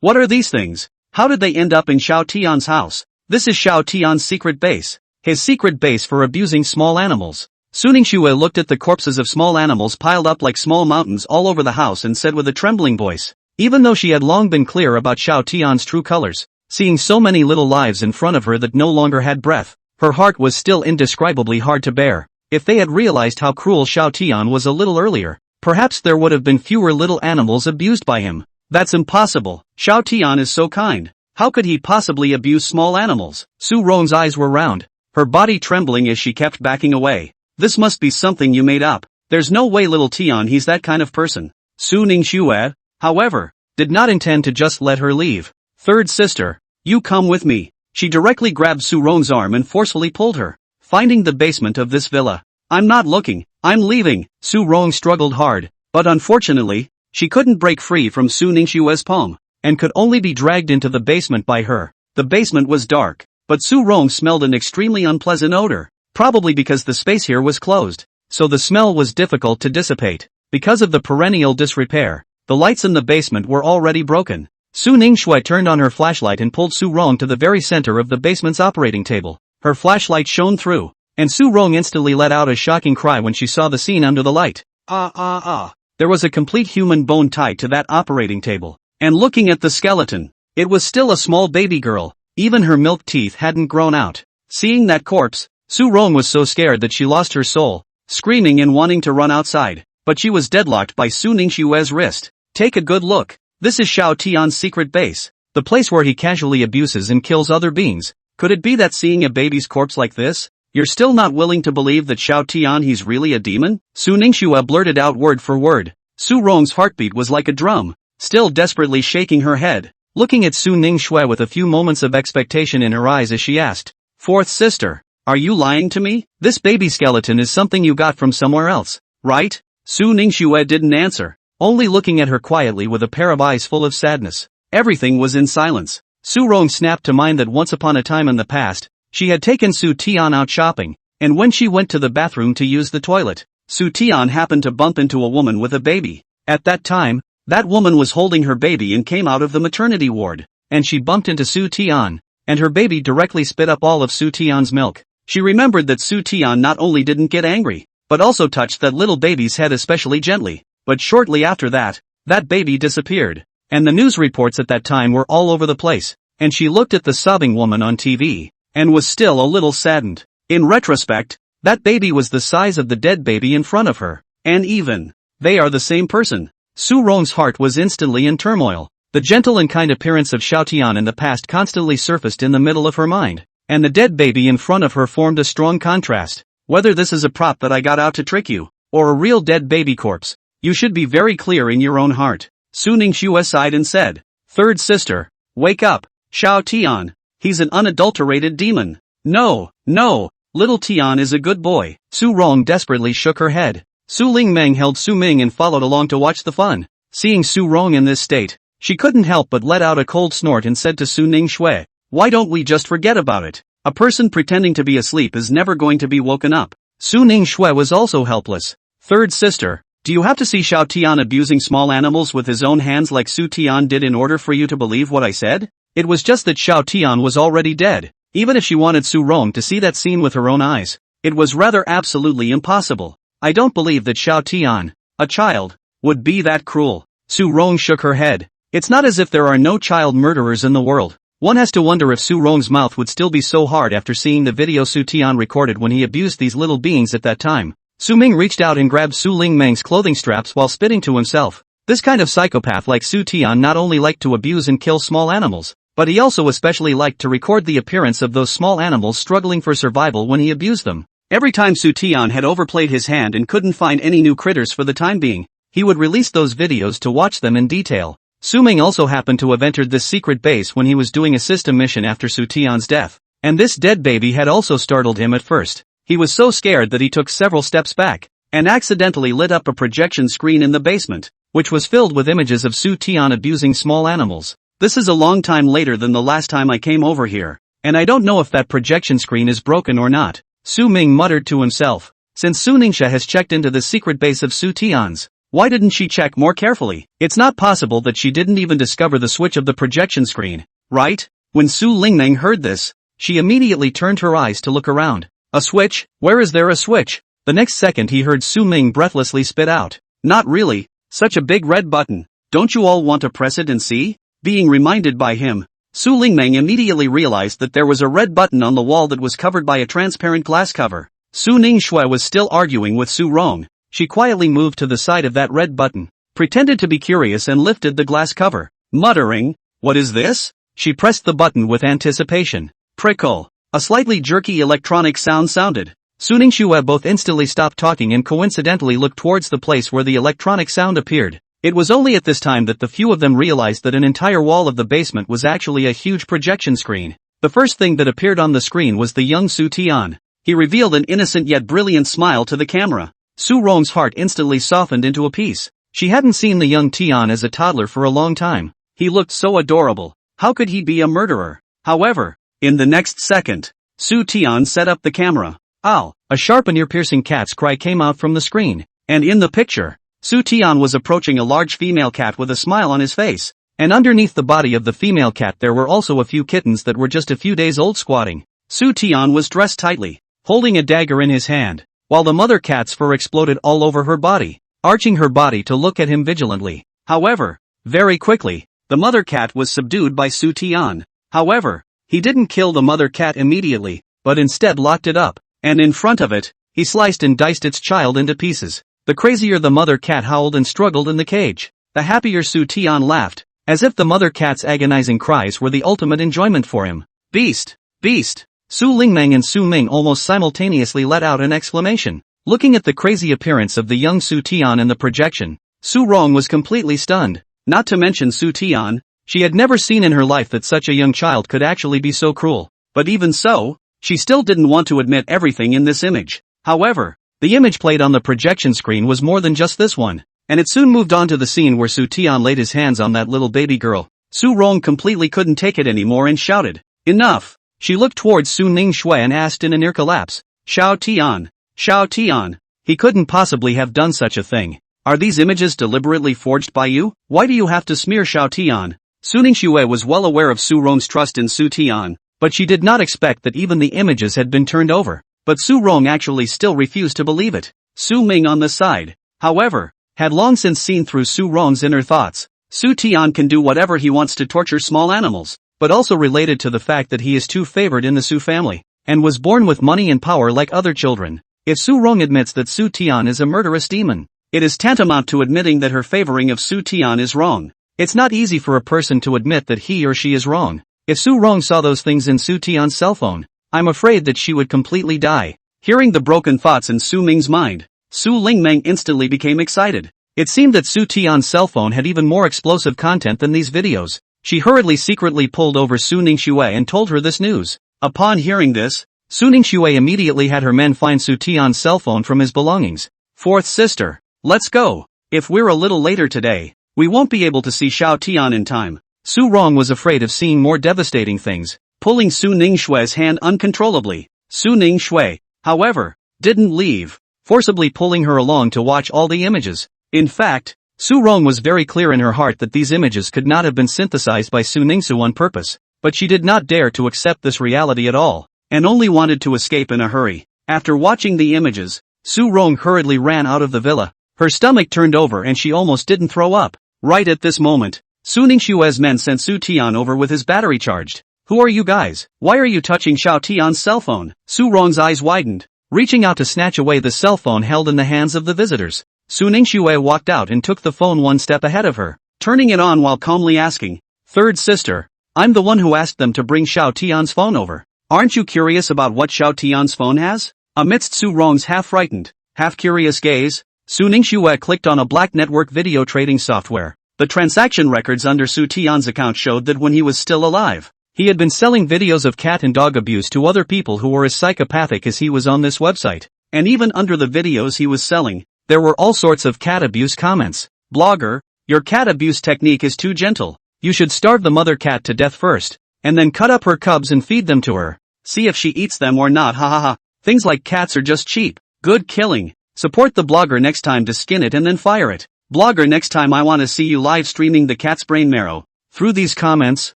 What are these things? How did they end up in Xiao Tian's house? This is Xiao Tian's secret base. His secret base for abusing small animals. Su Ningxue looked at the corpses of small animals piled up like small mountains all over the house and said with a trembling voice, even though she had long been clear about Xiao Tian's true colors, seeing so many little lives in front of her that no longer had breath, her heart was still indescribably hard to bear. If they had realized how cruel Xiao Tian was a little earlier, perhaps there would have been fewer little animals abused by him. That's impossible. Xiao Tian is so kind. How could he possibly abuse small animals? Su Rong's eyes were round, her body trembling as she kept backing away. "This must be something you made up. There's no way little Tian he's that kind of person." Su Ningxue, however, did not intend to just let her leave. "Third sister, you come with me." She directly grabbed Su Rong's arm and forcefully pulled her, finding the basement of this villa. "I'm not looking, I'm leaving." Su Rong struggled hard, but unfortunately, she couldn't break free from Su Ningxue's palm, and could only be dragged into the basement by her. The basement was dark, but Su Rong smelled an extremely unpleasant odor, probably because the space here was closed, so the smell was difficult to dissipate. Because of the perennial disrepair, the lights in the basement were already broken. Su Ningxue turned on her flashlight and pulled Su Rong to the very center of the basement's operating table. Her flashlight shone through, and Su Rong instantly let out a shocking cry when she saw the scene under the light. There was a complete human bone tied to that operating table, and looking at the skeleton, it was still a small baby girl, even her milk teeth hadn't grown out. Seeing that corpse, Su Rong was so scared that she lost her soul, screaming and wanting to run outside, but she was deadlocked by Su Ningxue's wrist. "Take a good look. This is Xiao Tian's secret base, the place where he casually abuses and kills other beings. Could it be that seeing a baby's corpse like this, you're still not willing to believe that Xiao Tian he's really a demon?" Su Ningxue blurted out word for word. Su Rong's heartbeat was like a drum, still desperately shaking her head, looking at Su Ningxue with a few moments of expectation in her eyes as she asked, "Fourth sister, are you lying to me? This baby skeleton is something you got from somewhere else, right?" Su Ningxue didn't answer, only looking at her quietly with a pair of eyes full of sadness. Everything was in silence. Su Rong snapped to mind that once upon a time in the past, she had taken Su Tian out shopping, and when she went to the bathroom to use the toilet, Su Tian happened to bump into a woman with a baby. At that time, that woman was holding her baby and came out of the maternity ward, and she bumped into Su Tian, and her baby directly spit up all of Su Tian's milk. She remembered that Su Tian not only didn't get angry, but also touched that little baby's head especially gently. But shortly after that, that baby disappeared, and the news reports at that time were all over the place, and she looked at the sobbing woman on TV, and was still a little saddened. In retrospect, that baby was the size of the dead baby in front of her, and even, they are the same person. Su Rong's heart was instantly in turmoil. The gentle and kind appearance of Xiao Tian in the past constantly surfaced in the middle of her mind, and the dead baby in front of her formed a strong contrast. Whether this is a prop that I got out to trick you, or a real dead baby corpse, you should be very clear in your own heart. Su Ningxue sighed and said, "Third sister, wake up, Xiao Tian. He's an unadulterated demon." "No, no, little Tian is a good boy." Su Rong desperately shook her head. Su Lingmeng held Su Ming and followed along to watch the fun. Seeing Su Rong in this state, she couldn't help but let out a cold snort and said to Su Ningxue, "Why don't we just forget about it? A person pretending to be asleep is never going to be woken up." Su Ningxue was also helpless. "Third sister, do you have to see Xiao Tian abusing small animals with his own hands like Su Tian did in order for you to believe what I said?" It was just that Xiao Tian was already dead. Even if she wanted Su Rong to see that scene with her own eyes, it was rather absolutely impossible. "I don't believe that Xiao Tian, a child, would be that cruel." Su Rong shook her head. "It's not as if there are no child murderers in the world." One has to wonder if Su Rong's mouth would still be so hard after seeing the video Su Tian recorded when he abused these little beings at that time. Su Ming reached out and grabbed Su Lingmeng's clothing straps while spitting to himself. This kind of psychopath like Su Tian not only liked to abuse and kill small animals, but he also especially liked to record the appearance of those small animals struggling for survival when he abused them. Every time Su Tian had overplayed his hand and couldn't find any new critters for the time being, he would release those videos to watch them in detail. Su Ming also happened to have entered this secret base when he was doing a system mission after Su Tian's death, and this dead baby had also startled him at first. He was so scared that he took several steps back, and accidentally lit up a projection screen in the basement, which was filled with images of Su Tian abusing small animals. "This is a long time later than the last time I came over here, and I don't know if that projection screen is broken or not," Su Ming muttered to himself. Since Su Ningxue has checked into the secret base of Su Tian's, why didn't she check more carefully? It's not possible that she didn't even discover the switch of the projection screen, right? When Su Lingmeng heard this, she immediately turned her eyes to look around. "A switch? Where is there a switch?" The next second he heard Su Ming breathlessly spit out, "Not really, such a big red button. Don't you all want to press it and see?" Being reminded by him, Su Lingmeng immediately realized that there was a red button on the wall that was covered by a transparent glass cover. Su Ningxue was still arguing with Su Rong. She quietly moved to the side of that red button, pretended to be curious and lifted the glass cover. Muttering, "What is this?" she pressed the button with anticipation. Prickle. A slightly jerky electronic sound sounded. Su Ningxue both instantly stopped talking and coincidentally looked towards the place where the electronic sound appeared. It was only at this time that the few of them realized that an entire wall of the basement was actually a huge projection screen. The first thing that appeared on the screen was the young Su Tian. He revealed an innocent yet brilliant smile to the camera. Su Rong's heart instantly softened into a piece. She hadn't seen the young Tian as a toddler for a long time. He looked so adorable. How could he be a murderer? However, in the next second, Su Tian set up the camera. Ow! A sharp and ear-piercing cat's cry came out from the screen, and in the picture, Su Tian was approaching a large female cat with a smile on his face, and underneath the body of the female cat there were also a few kittens that were just a few days old squatting. Su Tian was dressed tightly, holding a dagger in his hand, while the mother cat's fur exploded all over her body, arching her body to look at him vigilantly. However, very quickly, the mother cat was subdued by Su Tian. However, he didn't kill the mother cat immediately, but instead locked it up, and in front of it, he sliced and diced its child into pieces. The crazier the mother cat howled and struggled in the cage, the happier Su Tian laughed, as if the mother cat's agonizing cries were the ultimate enjoyment for him. "Beast! Beast!" Su Lingmeng and Su Ming almost simultaneously let out an exclamation. Looking at the crazy appearance of the young Su Tian in the projection, Su Rong was completely stunned. Not to mention Su Tian, she had never seen in her life that such a young child could actually be so cruel. But even so, she still didn't want to admit everything in this image. However, the image played on the projection screen was more than just this one, and it soon moved on to the scene where Su Tian laid his hands on that little baby girl. Su Rong completely couldn't take it anymore and shouted, "Enough!" She looked towards Su Ningxue and asked in a near collapse, "Xiao Tian, Xiao Tian, he couldn't possibly have done such a thing. Are these images deliberately forged by you? Why do you have to smear Xiao Tian?" Su Ningxue was well aware of Su Rong's trust in Su Tian, but she did not expect that even the images had been turned over. But Su Rong actually still refused to believe it. Su Ming on the side, however, had long since seen through Su Rong's inner thoughts. Su Tian can do whatever he wants to torture small animals, but also related to the fact that he is too favored in the Su family, and was born with money and power like other children. If Su Rong admits that Su Tian is a murderous demon, it is tantamount to admitting that her favoring of Su Tian is wrong. It's not easy for a person to admit that he or she is wrong. If Su Rong saw those things in Su Tian's cell phone, I'm afraid that she would completely die. Hearing the broken thoughts in Su Ming's mind, Su Lingmeng instantly became excited. It seemed that Su Tian's cell phone had even more explosive content than these videos. She hurriedly secretly pulled over Su Ningxue and told her this news. Upon hearing this, Su Ningxue immediately had her men find Su Tian's cell phone from his belongings. Fourth sister, let's go. If we're a little later today, we won't be able to see Xiao Tian in time. Su Rong was afraid of seeing more devastating things, pulling Su Ningxue's hand uncontrollably. Su Ningxue, however, didn't leave, forcibly pulling her along to watch all the images. In fact, Su Rong was very clear in her heart that these images could not have been synthesized by Su Ningxu on purpose, but she did not dare to accept this reality at all, and only wanted to escape in a hurry. After watching the images, Su Rong hurriedly ran out of the villa. Her stomach turned over and she almost didn't throw up. Right at this moment, Su Ningxue's men sent Su Tian over with his battery charged. Who are you guys? Why are you touching Xiao Tian's cell phone? Su Rong's eyes widened, reaching out to snatch away the cell phone held in the hands of the visitors. Su Ningxue walked out and took the phone one step ahead of her, turning it on while calmly asking, "Third sister, I'm the one who asked them to bring Xiao Tian's phone over. Aren't you curious about what Xiao Tian's phone has?" Amidst Su Rong's half-frightened, half-curious gaze, Su Ningxue clicked on a black network video trading software. The transaction records under Su Tian's account showed that when he was still alive, he had been selling videos of cat and dog abuse to other people who were as psychopathic as he was on this website. And even under the videos he was selling, there were all sorts of cat abuse comments. "Blogger, your cat abuse technique is too gentle. You should starve the mother cat to death first, and then cut up her cubs and feed them to her. See if she eats them or not, ha ha ha. Things like cats are just cheap. Good killing. Support the blogger next time to skin it and then fire it. Blogger, next time I want to see you live streaming the cat's brain marrow." Through these comments,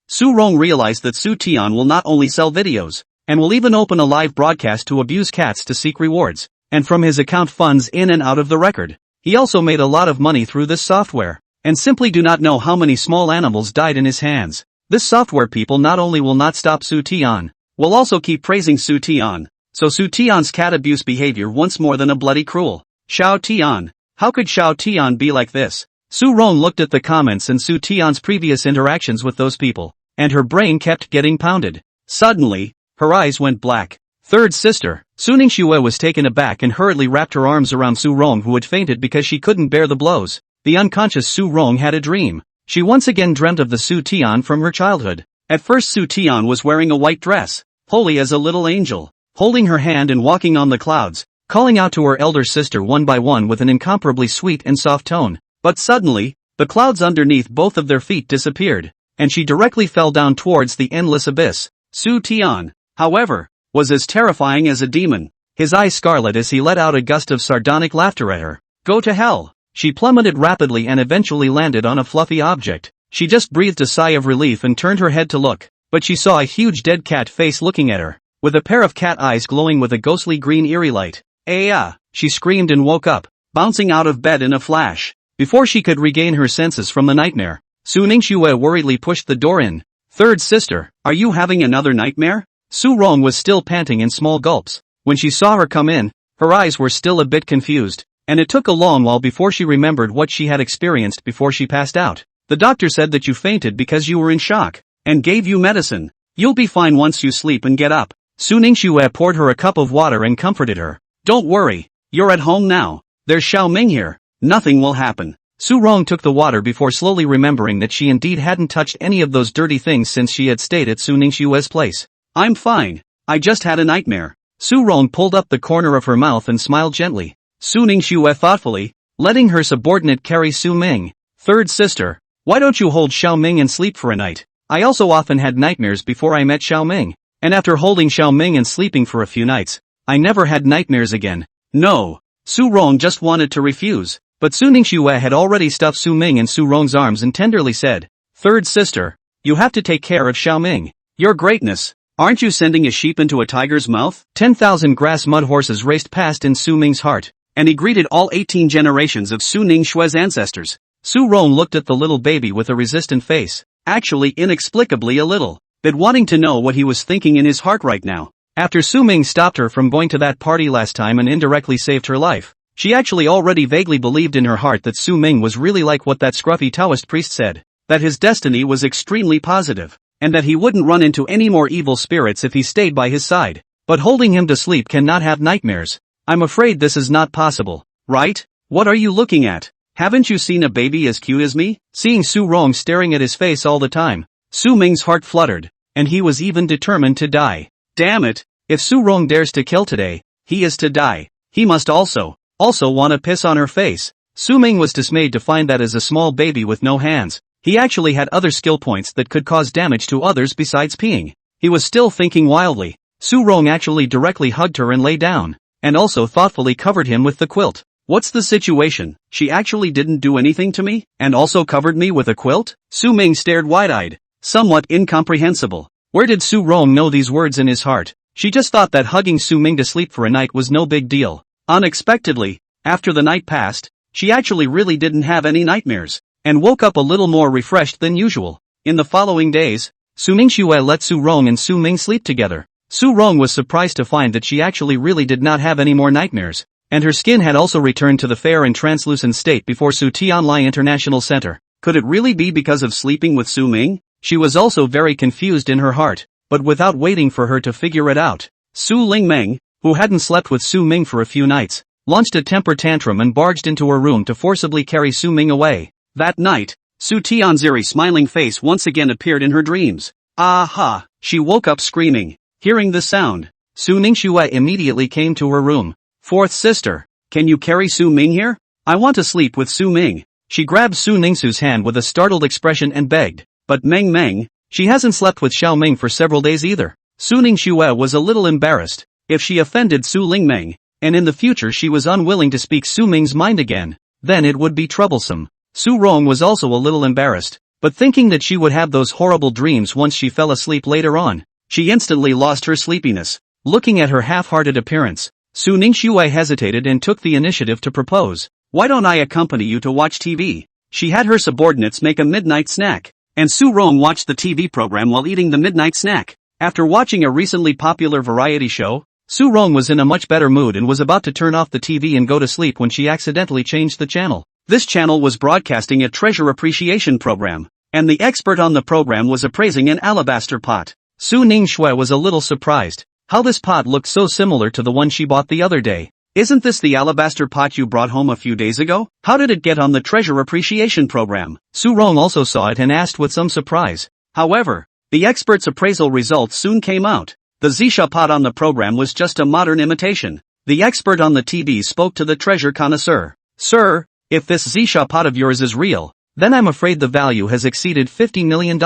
Su Rong realized that Su Tian will not only sell videos, and will even open a live broadcast to abuse cats to seek rewards, and from his account funds in and out of the record. He also made a lot of money through this software, and simply do not know how many small animals died in his hands. This software people not only will not stop Su Tian, will also keep praising Su Tian. So Su Tian's cat abuse behavior once more than a bloody cruel. Xiao Tian. How could Xiao Tian be like this? Su Rong looked at the comments and Su Tian's previous interactions with those people, and her brain kept getting pounded. Suddenly, her eyes went black. Third sister, Su Ningxue was taken aback and hurriedly wrapped her arms around Su Rong, who had fainted because she couldn't bear the blows. The unconscious Su Rong had a dream. She once again dreamt of the Su Tian from her childhood. At first Su Tian was wearing a white dress, holy as a little angel, holding her hand and walking on the clouds, calling out to her elder sister one by one with an incomparably sweet and soft tone. But suddenly, the clouds underneath both of their feet disappeared, and she directly fell down towards the endless abyss. Su Tian, however, was as terrifying as a demon, his eyes scarlet as he let out a gust of sardonic laughter at her. "Go to hell." She plummeted rapidly and eventually landed on a fluffy object. She just breathed a sigh of relief and turned her head to look, but she saw a huge dead cat face looking at her, with a pair of cat eyes glowing with a ghostly green eerie light. "Ah!" She screamed and woke up, bouncing out of bed in a flash. Before she could regain her senses from the nightmare, Su Ningxue worriedly pushed the door in. "Third sister, are you having another nightmare?" Su Rong was still panting in small gulps. When she saw her come in, her eyes were still a bit confused, and it took a long while before she remembered what she had experienced before she passed out. "The doctor said that you fainted because you were in shock, and gave you medicine. You'll be fine once you sleep and get up." Su Ningxue poured her a cup of water and comforted her. "Don't worry, you're at home now. There's Xiao Ming here. Nothing will happen." Su Rong took the water before slowly remembering that she indeed hadn't touched any of those dirty things since she had stayed at Su Ningxue's place. "I'm fine. I just had a nightmare." Su Rong pulled up the corner of her mouth and smiled gently. Su Ningxue thoughtfully, letting her subordinate carry Su Ming. "Third sister, why don't you hold Xiao Ming and sleep for a night? I also often had nightmares before I met Xiao Ming, and after holding Xiao Ming and sleeping for a few nights, I never had nightmares again." No. Su Rong just wanted to refuse, but Su Ningxue had already stuffed Su Ming in Su Rong's arms and tenderly said, "Third sister, you have to take care of Xiao Ming. Your greatness. Aren't you sending a sheep into a tiger's mouth?" 10,000 grass mud horses raced past in Su Ming's heart, and he greeted all 18 generations of Su Ningxue's ancestors. Su Rong looked at the little baby with a resistant face, actually inexplicably a little bit wanting to know what he was thinking in his heart right now. After Su Ming stopped her from going to that party last time and indirectly saved her life, she actually already vaguely believed in her heart that Su Ming was really like what that scruffy Taoist priest said. that his destiny was extremely positive, and that he wouldn't run into any more evil spirits if he stayed by his side. But holding him to sleep cannot have nightmares. I'm afraid this is not possible, right? What are you looking at? Haven't you seen a baby as cute as me? Seeing Su Rong staring at his face all the time, Su Ming's heart fluttered, and he was even determined to die. Damn it, if Su Rong dares to kill today, he is to die. He must also want to piss on her face. Su Ming was dismayed to find that as a small baby with no hands, he actually had other skill points that could cause damage to others besides peeing. He was still thinking wildly. Su Rong actually directly hugged her and lay down, and also thoughtfully covered him with the quilt. What's the situation? She actually didn't do anything to me, and also covered me with a quilt? Su Ming stared wide-eyed, somewhat incomprehensible. Where did Su Rong know these words in his heart? She just thought that hugging Su Ming to sleep for a night was no big deal. Unexpectedly, after the night passed, she actually really didn't have any nightmares, and woke up a little more refreshed than usual. In the following days, Su Mingxue let Su Rong and Su Ming sleep together. Su Rong was surprised to find that she actually really did not have any more nightmares, and her skin had also returned to the fair and translucent state before Su Tianlai International Center. Could it really be because of sleeping with Su Ming? She was also very confused in her heart, but without waiting for her to figure it out, Su Lingmeng, who hadn't slept with Su Ming for a few nights, launched a temper tantrum and barged into her room to forcibly carry Su Ming away. That night, Su Tianziri's smiling face once again appeared in her dreams. Aha! She woke up screaming. Hearing the sound, Su Ningxue immediately came to her room. Fourth sister, can you carry Su Ming here? I want to sleep with Su Ming. She grabbed Su Ningxu's hand with a startled expression and begged. But Meng, she hasn't slept with Xiao Ming for several days either. Su Ningxue was a little embarrassed. If she offended Su Lingmeng, and in the future she was unwilling to speak Su Ming's mind again, then it would be troublesome. Su Rong was also a little embarrassed, but thinking that she would have those horrible dreams once she fell asleep later on, she instantly lost her sleepiness. Looking at her half-hearted appearance, Su Ningxue hesitated and took the initiative to propose. Why don't I accompany you to watch TV? She had her subordinates make a midnight snack, and Su Rong watched the TV program while eating the midnight snack. After watching a recently popular variety show, Su Rong was in a much better mood and was about to turn off the TV and go to sleep when she accidentally changed the channel. This channel was broadcasting a treasure appreciation program, and the expert on the program was appraising an alabaster pot. Su Ningxue was a little surprised. How this pot looked so similar to the one she bought the other day. Isn't this the alabaster pot you brought home a few days ago? How did it get on the treasure appreciation program? Su Rong also saw it and asked with some surprise. However, the expert's appraisal results soon came out. The Zisha pot on the program was just a modern imitation. The expert on the TV spoke to the treasure connoisseur. Sir, if this Zisha pot of yours is real, then I'm afraid the value has exceeded $50 million.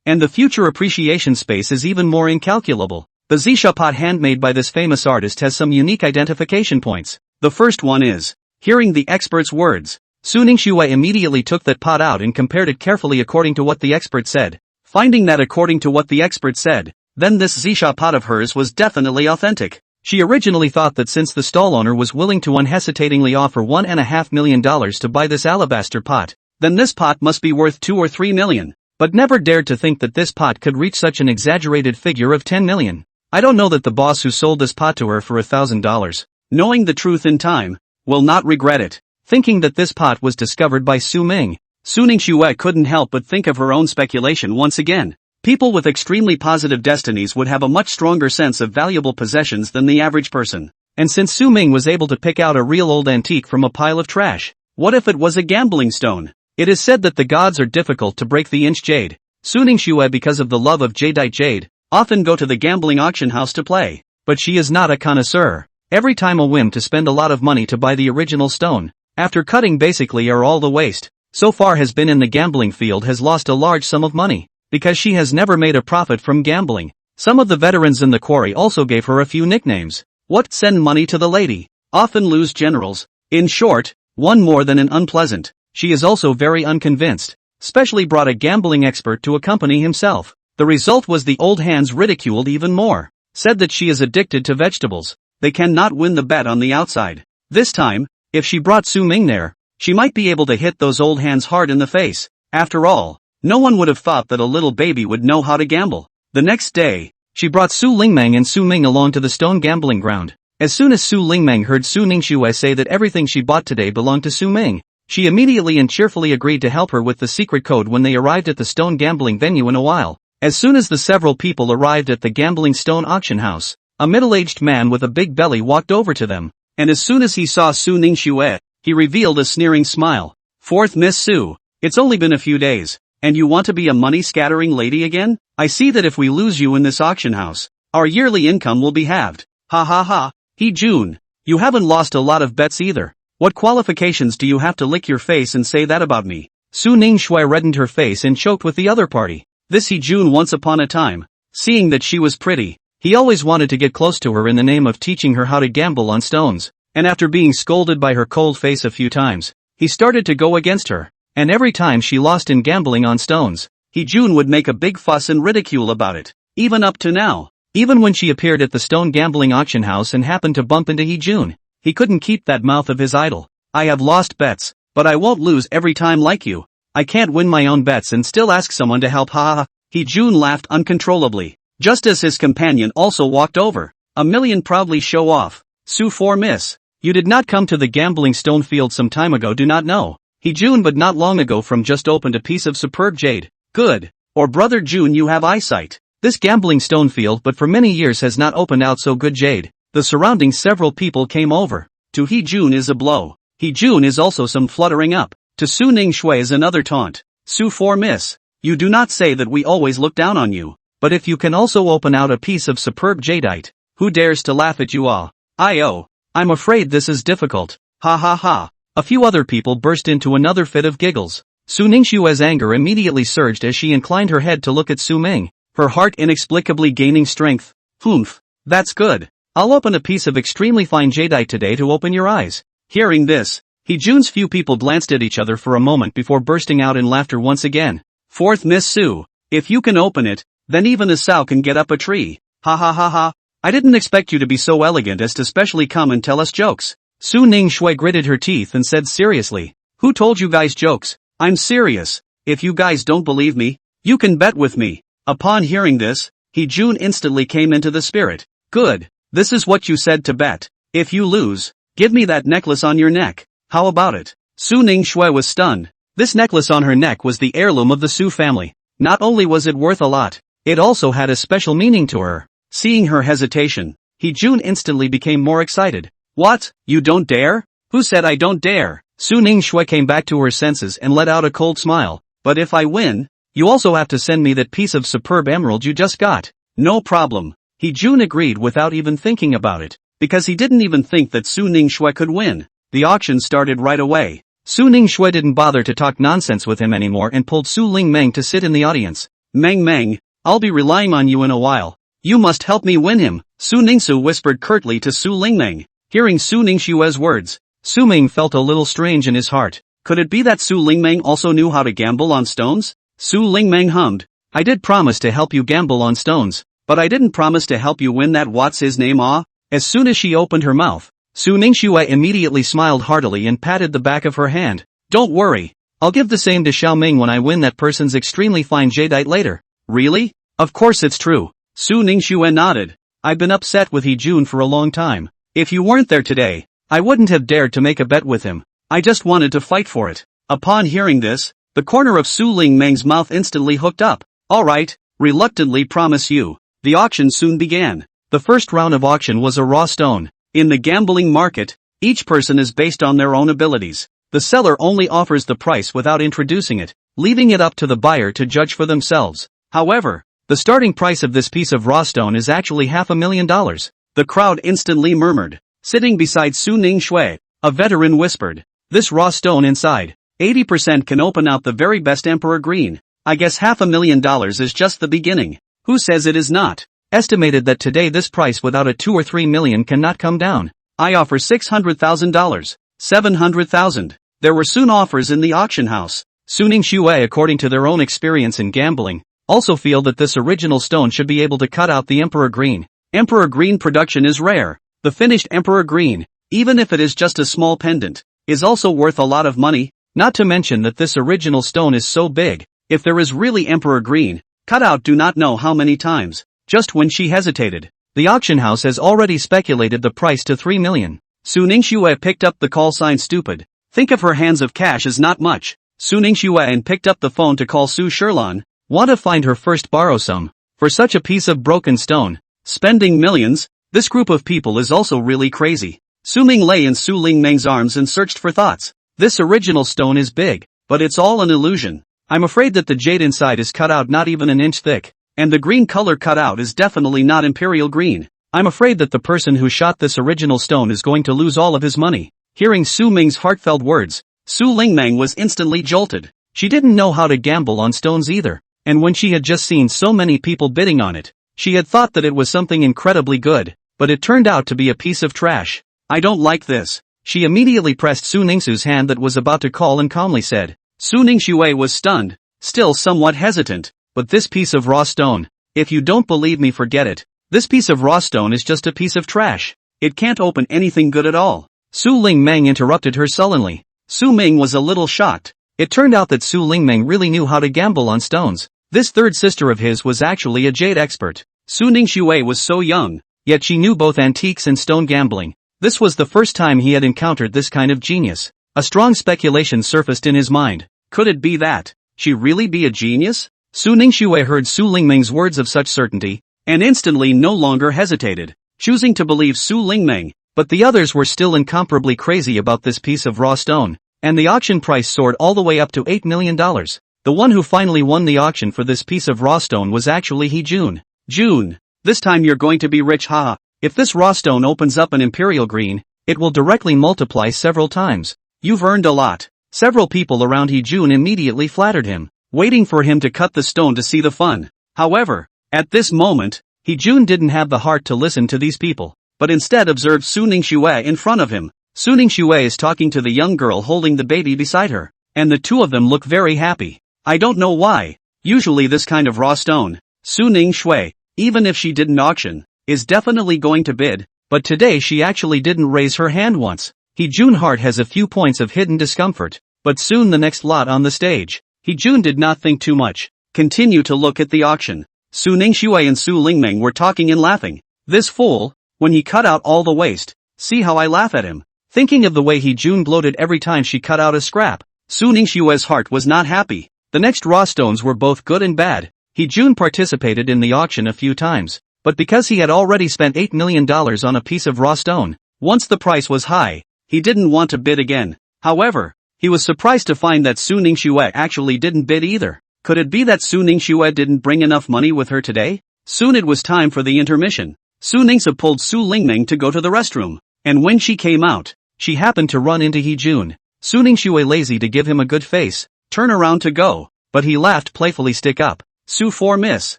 And the future appreciation space is even more incalculable. The Zisha pot handmade by this famous artist has some unique identification points. The first one is, hearing the expert's words, Su Ningxue immediately took that pot out and compared it carefully according to what the expert said. Finding that according to what the expert said, then this Zisha pot of hers was definitely authentic. She originally thought that since the stall owner was willing to unhesitatingly offer $1.5 million to buy this alabaster pot, then this pot must be worth $2 or $3 million. But never dared to think that this pot could reach such an exaggerated figure of $10 million. I don't know that the boss who sold this pot to her for $1,000, knowing the truth in time, will not regret it. Thinking that this pot was discovered by Su Ming, Su Ningxue couldn't help but think of her own speculation once again. People with extremely positive destinies would have a much stronger sense of valuable possessions than the average person. And since Su Ming was able to pick out a real old antique from a pile of trash, what if it was a gambling stone? It is said that the gods are difficult to break the inch jade. Su Ningxue, because of the love of jadeite jade, often go to the gambling auction house to play. But she is not a connoisseur. Every time a whim to spend a lot of money to buy the original stone, after cutting basically or all the waste, so far has been in the gambling field has lost a large sum of money, because she has never made a profit from gambling. Some of the veterans in the quarry also gave her a few nicknames. What? Send money to the lady. Often lose generals. In short, one more than an unpleasant. She is also very unconvinced. Specially brought a gambling expert to accompany himself. The result was the old hands ridiculed even more. Said that she is addicted to vegetables. They cannot win the bet on the outside. This time, if she brought Su Ming there, she might be able to hit those old hands hard in the face. After all, no one would have thought that a little baby would know how to gamble. The next day, she brought Su Lingmeng and Su Ming along to the stone gambling ground. As soon as Su Lingmeng heard Su Ningxue say that everything she bought today belonged to Su Ming, She immediately and cheerfully agreed to help her with the secret code when they arrived at the stone gambling venue in a while. As soon as the several people arrived at the gambling stone auction house, a middle-aged man with a big belly walked over to them, and as soon as he saw Su Ningxue, he revealed a sneering smile. "Fourth Miss Su, it's only been a few days, and you want to be a money-scattering lady again? I see that if we lose you in this auction house, our yearly income will be halved. Ha ha ha, He Jun, you haven't lost a lot of bets either. What qualifications do you have to lick your face and say that about me?" Su Ningxue reddened her face and choked with the other party. This He Jun once upon a time, seeing that she was pretty, he always wanted to get close to her in the name of teaching her how to gamble on stones, and after being scolded by her cold face a few times, he started to go against her, and every time she lost in gambling on stones, He Jun would make a big fuss and ridicule about it, even up to now. Even when she appeared at the stone gambling auction house and happened to bump into He Jun, he couldn't keep that mouth of his idle. "I have lost bets, but I won't lose every time like you. I can't win my own bets and still ask someone to help, ha ha." He Jun laughed uncontrollably, just as his companion also walked over. "A million proudly show off. Su for Miss, you did not come to the gambling stone field some time ago, do not know. He Jun but not long ago from just opened a piece of superb jade. Good. Or brother Jun, you have eyesight. This gambling stone field but for many years has not opened out so good jade." The surrounding several people came over. To He Jun is a blow. He Jun is also some fluttering up. To Su Ningxue is another taunt. "Su for Miss, you do not say that we always look down on you, but if you can also open out a piece of superb jadeite, who dares to laugh at you all? I'm afraid this is difficult. Ha ha ha." A few other people burst into another fit of giggles. Su Ningxue's anger immediately surged as she inclined her head to look at Su Ming, her heart inexplicably gaining strength. "Humph, that's good. I'll open a piece of extremely fine jadeite today to open your eyes." Hearing this, He Jun's few people glanced at each other for a moment before bursting out in laughter once again. "Fourth Miss Su, if you can open it, then even a sow can get up a tree. Ha ha ha ha. I didn't expect you to be so elegant as to specially come and tell us jokes." Su Ningxue gritted her teeth and said seriously, "Who told you guys jokes? I'm serious. If you guys don't believe me, you can bet with me." Upon hearing this, He Jun instantly came into the spirit. "Good, this is what you said to bet. If you lose, give me that necklace on your neck. How about it?" Su Ningxue was stunned. This necklace on her neck was the heirloom of the Su family. Not only was it worth a lot, it also had a special meaning to her. Seeing her hesitation, He Jun instantly became more excited. "What, you don't dare? Who said I don't dare?" Su Ningxue came back to her senses and let out a cold smile. "But if I win, you also have to send me that piece of superb emerald you just got." "No problem." He Jun agreed without even thinking about it, because he didn't even think that Su Ningxue could win. The auction started right away. Su Ningxue didn't bother to talk nonsense with him anymore and pulled Su Lingmeng to sit in the audience. Meng, I'll be relying on you in a while. You must help me win him," Su Ningxue whispered curtly to Su Lingmeng. Hearing Su Ningxue's words, Su Ming felt a little strange in his heart. Could it be that Su Lingmeng also knew how to gamble on stones? Su Lingmeng hummed, "I did promise to help you gamble on stones, but I didn't promise to help you win that what's his name ah?" As soon as she opened her mouth, Su Ningxue immediately smiled heartily and patted the back of her hand. "Don't worry, I'll give the same to Xiaoming when I win that person's extremely fine jadeite later." "Really? Of course it's true." Su Ningxue nodded. "I've been upset with He Jun for a long time. If you weren't there today, I wouldn't have dared to make a bet with him. I just wanted to fight for it." Upon hearing this, the corner of Su Lingmeng's mouth instantly hooked up. "Alright, reluctantly promise you." The auction soon began. The first round of auction was a raw stone. In the gambling market, each person is based on their own abilities. The seller only offers the price without introducing it, leaving it up to the buyer to judge for themselves. However, the starting price of this piece of raw stone is actually $500,000. The crowd instantly murmured. Sitting beside Su Ningxue, a veteran whispered, "This raw stone inside, 80% can open out the very best Emperor Green. I guess $500,000 is just the beginning." "Who says it is not? Estimated that today this price without a 2 or 3 million cannot come down. I offer $600,000, 700,000. There were soon offers in the auction house. Su Ningxue, according to their own experience in gambling, also feel that this original stone should be able to cut out the Emperor Green. Emperor Green production is rare. The finished Emperor Green, even if it is just a small pendant, is also worth a lot of money, not to mention that this original stone is so big. If there is really Emperor Green, cut out do not know how many times." Just when she hesitated, the auction house has already speculated the price to 3 million. Su Ningxue picked up the call sign stupid, Think of her hands of cash as not much. Su Ningxue and picked up the phone to call Su Sherlan. Want to find her first borrow some. For such a piece of broken stone. Spending millions? This group of people is also really crazy. Su Ming lay in Su Lingmeng's arms and searched for thoughts. This original stone is big, but it's all an illusion. I'm afraid that the jade inside is cut out not even an inch thick, and the green color cut out is definitely not imperial green. I'm afraid that the person who shot this original stone is going to lose all of his money. Hearing Su Ming's heartfelt words, Su Lingmeng was instantly jolted. She didn't know how to gamble on stones either, and when she had just seen so many people bidding on it, she had thought that it was something incredibly good, but it turned out to be a piece of trash. I don't like this. She immediately pressed Su Ningxue's hand that was about to call and calmly said. Su Ningxue was stunned, still somewhat hesitant, but this piece of raw stone, if you don't believe me, forget it. This piece of raw stone is just a piece of trash. It can't open anything good at all. Su Lingmeng interrupted her sullenly. Su Ming was a little shocked. It turned out that Su Lingmeng really knew how to gamble on stones. This third sister of his was actually a jade expert. Su Ningxue was so young, yet she knew both antiques and stone gambling. This was the first time he had encountered this kind of genius. A strong speculation surfaced in his mind. Could it be that she really be a genius? Su Ningxue heard Su Lingmeng's words of such certainty, and instantly no longer hesitated, choosing to believe Su Lingmeng, but the others were still incomparably crazy about this piece of raw stone, and the auction price soared all the way up to $8 million. The one who finally won the auction for this piece of raw stone was actually He Jun. Jun, this time you're going to be rich, haha. If this raw stone opens up an imperial green, it will directly multiply several times. You've earned a lot. Several people around He Jun immediately flattered him, waiting for him to cut the stone to see the fun. However, at this moment, He Jun didn't have the heart to listen to these people, but instead observed Su Ningxue in front of him. Su Ningxue is talking to the young girl holding the baby beside her, and the two of them look very happy. I don't know why. Usually this kind of raw stone, Su Ningxue, even if she didn't auction, is definitely going to bid, but today she actually didn't raise her hand once. He Jun heart has a few points of hidden discomfort, but soon the next lot on the stage. He Jun did not think too much. Continue to look at the auction. Su Ningxue and Su Lingmeng were talking and laughing. This fool, when he cut out all the waste, see how I laugh at him. Thinking of the way He Jun gloated every time she cut out a scrap, Su Ningxue's heart was not happy. The next raw stones were both good and bad. He Jun participated in the auction a few times, but because he had already spent $8 million on a piece of raw stone, once the price was high, he didn't want to bid again. However, he was surprised to find that Su Ningxue actually didn't bid either. Could it be that Su Ningxue didn't bring enough money with her today? Soon it was time for the intermission. Su Ningxue pulled Su Lingmeng to go to the restroom, and when she came out, she happened to run into He Jun. Su Ningxue lazy to give him a good face, turn around to go, but he laughed playfully. Stick up. Su 4 miss.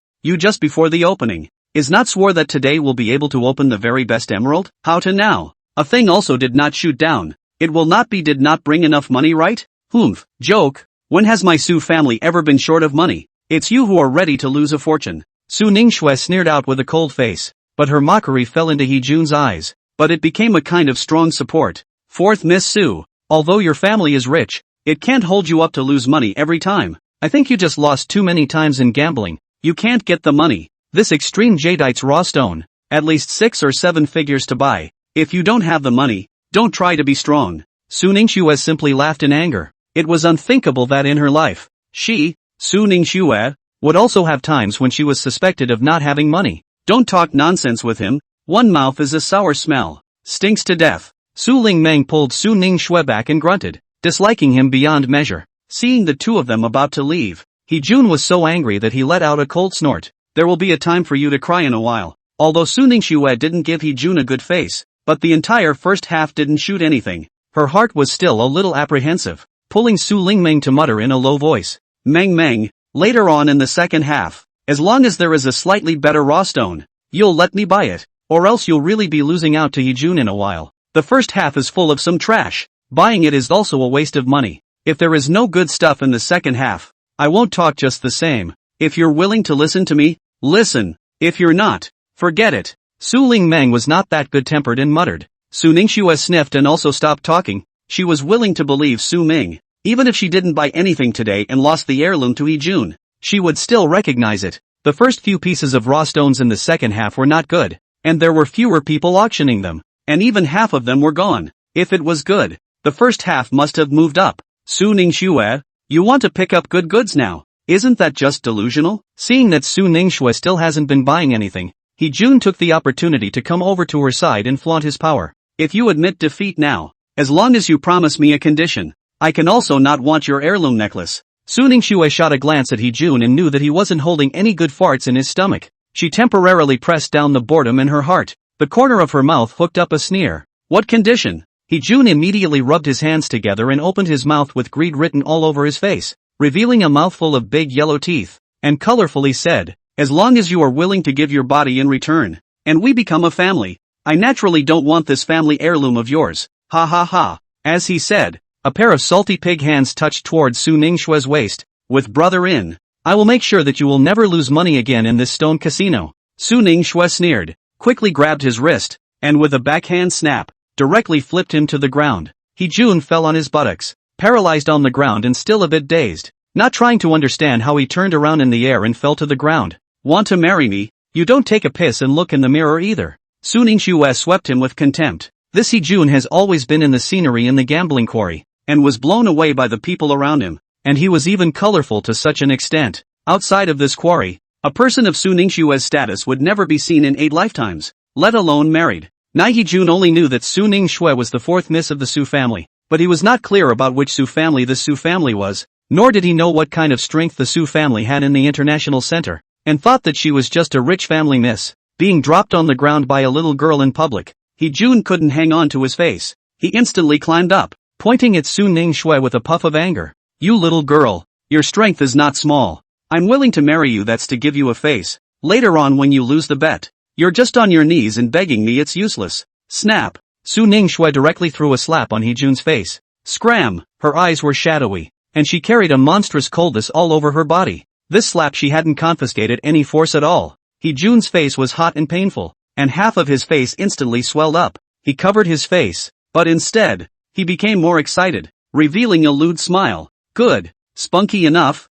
You just before the opening. Is not swore that today will be able to open the very best emerald? How to now? A thing also did not shoot down. It will not be did not bring enough money, right? Humph. Joke. When has my Su family ever been short of money? It's you who are ready to lose a fortune. Su Ningxue sneered out with a cold face, but her mockery fell into He Jun's eyes, but it became a kind of strong support. Fourth Miss Su, although your family is rich, it can't hold you up to lose money every time. I think you just lost too many times in gambling. You can't get the money. This extreme jadeite's raw stone, at least 6 or 7 figures to buy. If you don't have the money, don't try to be strong. Su Ningxue simply laughed in anger. It was unthinkable that in her life, she, Su Ningxue, would also have times when she was suspected of not having money. Don't talk nonsense with him. One mouth is a sour smell. Stinks to death. Su Lingmeng pulled Su Ningxue back and grunted, disliking him beyond measure. Seeing the two of them about to leave, He Jun was so angry that he let out a cold snort. There will be a time for you to cry in a while. Although Su Ningxue didn't give He Jun a good face, but the entire first half didn't shoot anything. Her heart was still a little apprehensive, pulling Su Lingmeng to mutter in a low voice. Meng Meng, later on in the second half, as long as there is a slightly better raw stone, you'll let me buy it, or else you'll really be losing out to He Jun in a while. The first half is full of some trash. Buying it is also a waste of money. If there is no good stuff in the second half, I won't talk just the same. If you're willing to listen to me, listen. If you're not, forget it. Su Lingmeng was not that good-tempered and muttered. Su Ningxue sniffed and also stopped talking. She was willing to believe Su Ming. Even if she didn't buy anything today and lost the heirloom to He Jun, she would still recognize it. The first few pieces of raw stones in the second half were not good, and there were fewer people auctioning them, and even half of them were gone. If it was good, The first half must have moved up. Su Ningxue, you want to pick up good goods now. Isn't that just delusional? Seeing that Su Ningxue still hasn't been buying anything, He Jun took the opportunity to come over to her side and flaunt his power. If you admit defeat now, as long as you promise me a condition, I can also not want your heirloom necklace. Su Ningxue shot a glance at He Jun and knew that he wasn't holding any good farts in his stomach. She temporarily pressed down the boredom in her heart. The corner of her mouth hooked up a sneer. What condition? He Jun immediately rubbed his hands together and opened his mouth with greed written all over his face, revealing a mouthful of big yellow teeth, and colorfully said, as long as you are willing to give your body in return, and we become a family, I naturally don't want this family heirloom of yours. Ha ha ha. As he said, a pair of salty pig hands touched towards Su Ningxue's waist. With brother in, I will make sure that you will never lose money again in this stone casino. Su Ningxue sneered, quickly grabbed his wrist, and with a backhand snap, directly flipped him to the ground. He Jun fell on his buttocks, paralyzed on the ground and still a bit dazed, not trying to understand how he turned around in the air and fell to the ground. Want to marry me? You don't take a piss and look in the mirror either. Su Ningxue swept him with contempt. This He Jun has always been in the scenery in the gambling quarry, and was blown away by the people around him, and he was even colorful to such an extent. Outside of this quarry, a person of Su Ningxue's status would never be seen in 8 lifetimes, let alone married. Nai He Jun only knew that Su Ningxue was the 4th miss of the Su family, but he was not clear about which Su family this Su family was, nor did he know what kind of strength the Su family had in the international center, and thought that she was just a rich family miss, being dropped on the ground by a little girl in public. He Jun couldn't hang on to his face. He instantly climbed up, pointing at Su Ningxue with a puff of anger. You little girl, your strength is not small. I'm willing to marry you, that's to give you a face. Later on when you lose the bet, you're just on your knees and begging me, it's useless. Snap. Su Ningxue directly threw a slap on He Jun's face. Scram. Her eyes were shadowy, and she carried a monstrous coldness all over her body. This slap she hadn't confiscated any force at all. He Jun's face was hot and painful, and half of his face instantly swelled up. He covered his face, but instead, he became more excited, revealing a lewd smile. Good. Spunky enough.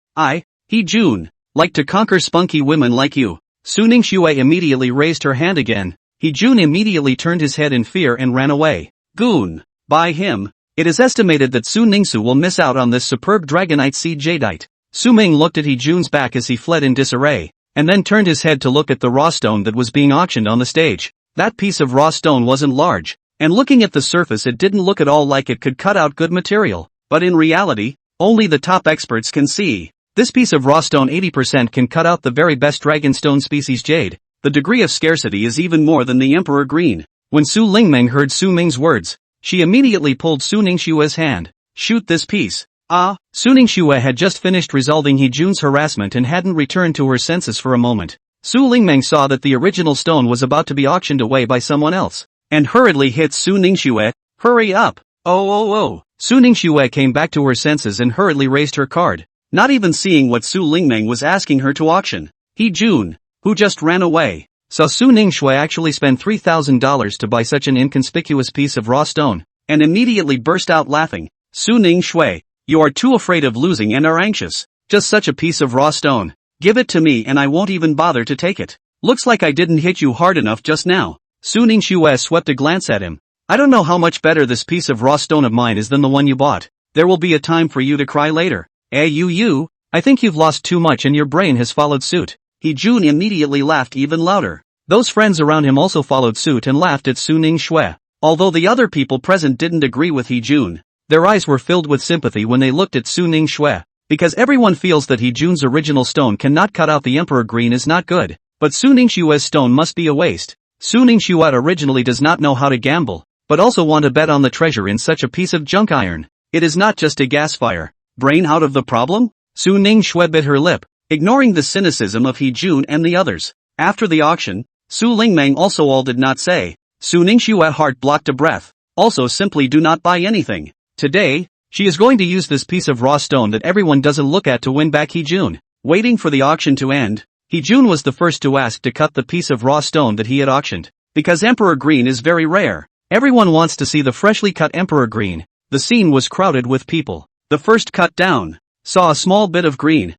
He Jun, like to conquer spunky women like you. Su Ningxue immediately raised her hand again. He Jun immediately turned his head in fear and ran away. Goon. By him. It is estimated that Su Ningxu will miss out on this superb dragonite seed jadeite. Su Ming looked at He Jun's back as he fled in disarray, and then turned his head to look at the raw stone that was being auctioned on the stage. That piece of raw stone wasn't large, and looking at the surface it didn't look at all like it could cut out good material, but in reality, only the top experts can see. This piece of raw stone 80% can cut out the very best dragonstone species jade. The degree of scarcity is even more than the Emperor Green. When Su Lingmeng heard Su Ming's words, she immediately pulled Su Ningxue's hand. Shoot this piece. Su Ningxue had just finished resolving He Jun's harassment and hadn't returned to her senses for a moment. Su Lingmeng saw that the original stone was about to be auctioned away by someone else, and hurriedly hit Su Ningxue. Hurry up! Oh! Su Ningxue came back to her senses and hurriedly raised her card, not even seeing what Su Lingmeng was asking her to auction. He Jun, who just ran away, saw Su Ningxue actually spend $3,000 to buy such an inconspicuous piece of raw stone, and immediately burst out laughing. Su Ningxue, you are too afraid of losing and are anxious. Just such a piece of raw stone. Give it to me and I won't even bother to take it. Looks like I didn't hit you hard enough just now. Su Ningxue swept a glance at him. I don't know how much better this piece of raw stone of mine is than the one you bought. There will be a time for you to cry later. You, I think you've lost too much and your brain has followed suit. He Jun immediately laughed even louder. Those friends around him also followed suit and laughed at Su Ningxue. Although the other people present didn't agree with He Jun, their eyes were filled with sympathy when they looked at Su Ningxue. Because everyone feels that He Jun's original stone cannot cut out the Emperor Green is not good, but Su Ningxue's stone must be a waste. Su Ningxue originally does not know how to gamble, but also want to bet on the treasure in such a piece of junk iron. It is not just a gas fire. Brain out of the problem? Su Ningxue bit her lip, ignoring the cynicism of He Jun and the others. After the auction, Su Lingmeng also all did not say. Su Ningxue heart blocked a breath. Also simply do not buy anything. Today, she is going to use this piece of raw stone that everyone doesn't look at to win back He Jun. Waiting for the auction to end, He Jun was the first to ask to cut the piece of raw stone that he had auctioned. Because Emperor Green is very rare, everyone wants to see the freshly cut Emperor Green. The scene was crowded with people. The first cut down saw a small bit of green.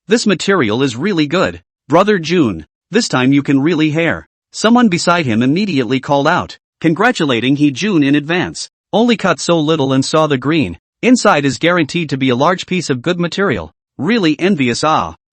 This material is really good. Brother Jun, this time you can really hair. Someone beside him immediately called out, congratulating He Jun in advance. Only cut so little and saw the green. Inside is guaranteed to be a large piece of good material. Really envious.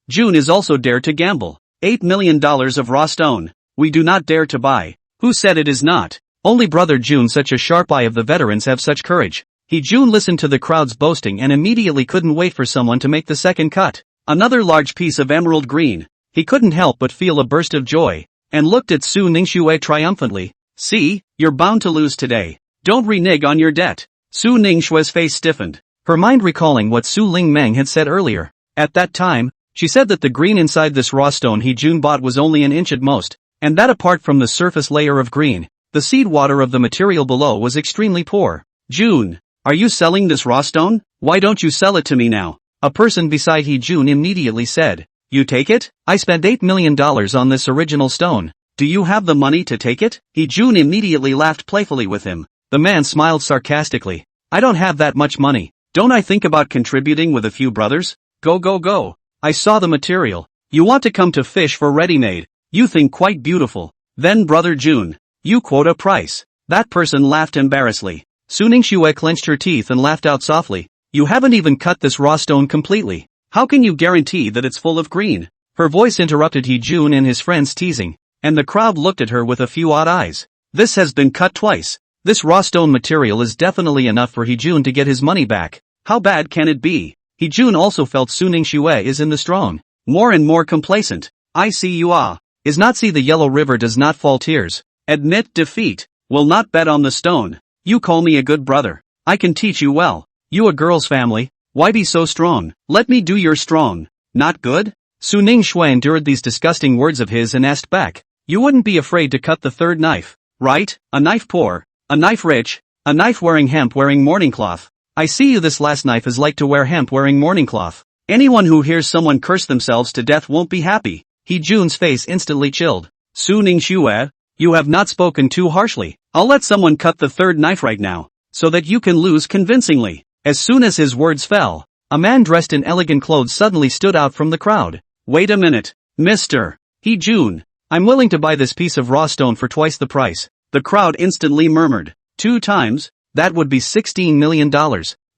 June is also dared to gamble. $8 million of raw stone. We do not dare to buy. Who said it is not? Only brother June. Such a sharp eye of the veterans have such courage. June listened to the crowd's boasting and immediately couldn't wait for someone to make the second cut. Another large piece of emerald green. He couldn't help but feel a burst of joy, and looked at Su Ningxue triumphantly. See, you're bound to lose today. Don't renege on your debt. Su Ningxue's face stiffened, her mind recalling what Su Lingmeng had said earlier. At that time, she said that the green inside this raw stone June bought was only an inch at most, and that apart from the surface layer of green, the seed water of the material below was extremely poor. June, are you selling this raw stone? Why don't you sell it to me now? A person beside June immediately said. You take it? I spent $8 million on this original stone. Do you have the money to take it? June immediately laughed playfully with him. The man smiled sarcastically. I don't have that much money. Don't I think about contributing with a few brothers? Go. I saw the material. You want to come to fish for ready-made. You think quite beautiful. Then brother June, you quote a price. That person laughed embarrassedly. Su Ningxue clenched her teeth and laughed out softly. You haven't even cut this raw stone completely. How can you guarantee that it's full of green? Her voice interrupted June and his friends teasing, and the crowd looked at her with a few odd eyes. This has been cut twice. This raw stone material is definitely enough for June to get his money back. How bad can it be? June also felt Su Ningxue is in the strong, more and more complacent. I see you is not see the yellow river does not fall tears. Admit defeat. Will not bet on the stone. You call me a good brother. I can teach you well. You a girl's family. Why be so strong? Let me do your strong. Not good? Su Ningxue endured these disgusting words of his and asked back. You wouldn't be afraid to cut the third knife, right? A knife poor, a knife rich, a knife wearing hemp wearing morning cloth. I see you this last knife is like to wear hemp wearing morning cloth. Anyone who hears someone curse themselves to death won't be happy. June's face instantly chilled. Su Ningxue, you have not spoken too harshly. I'll let someone cut the third knife right now, so that you can lose convincingly. As soon as his words fell, a man dressed in elegant clothes suddenly stood out from the crowd. Wait a minute, Mr. June. I'm willing to buy this piece of raw stone for twice the price. The crowd instantly murmured. 2 times? That would be $16 million.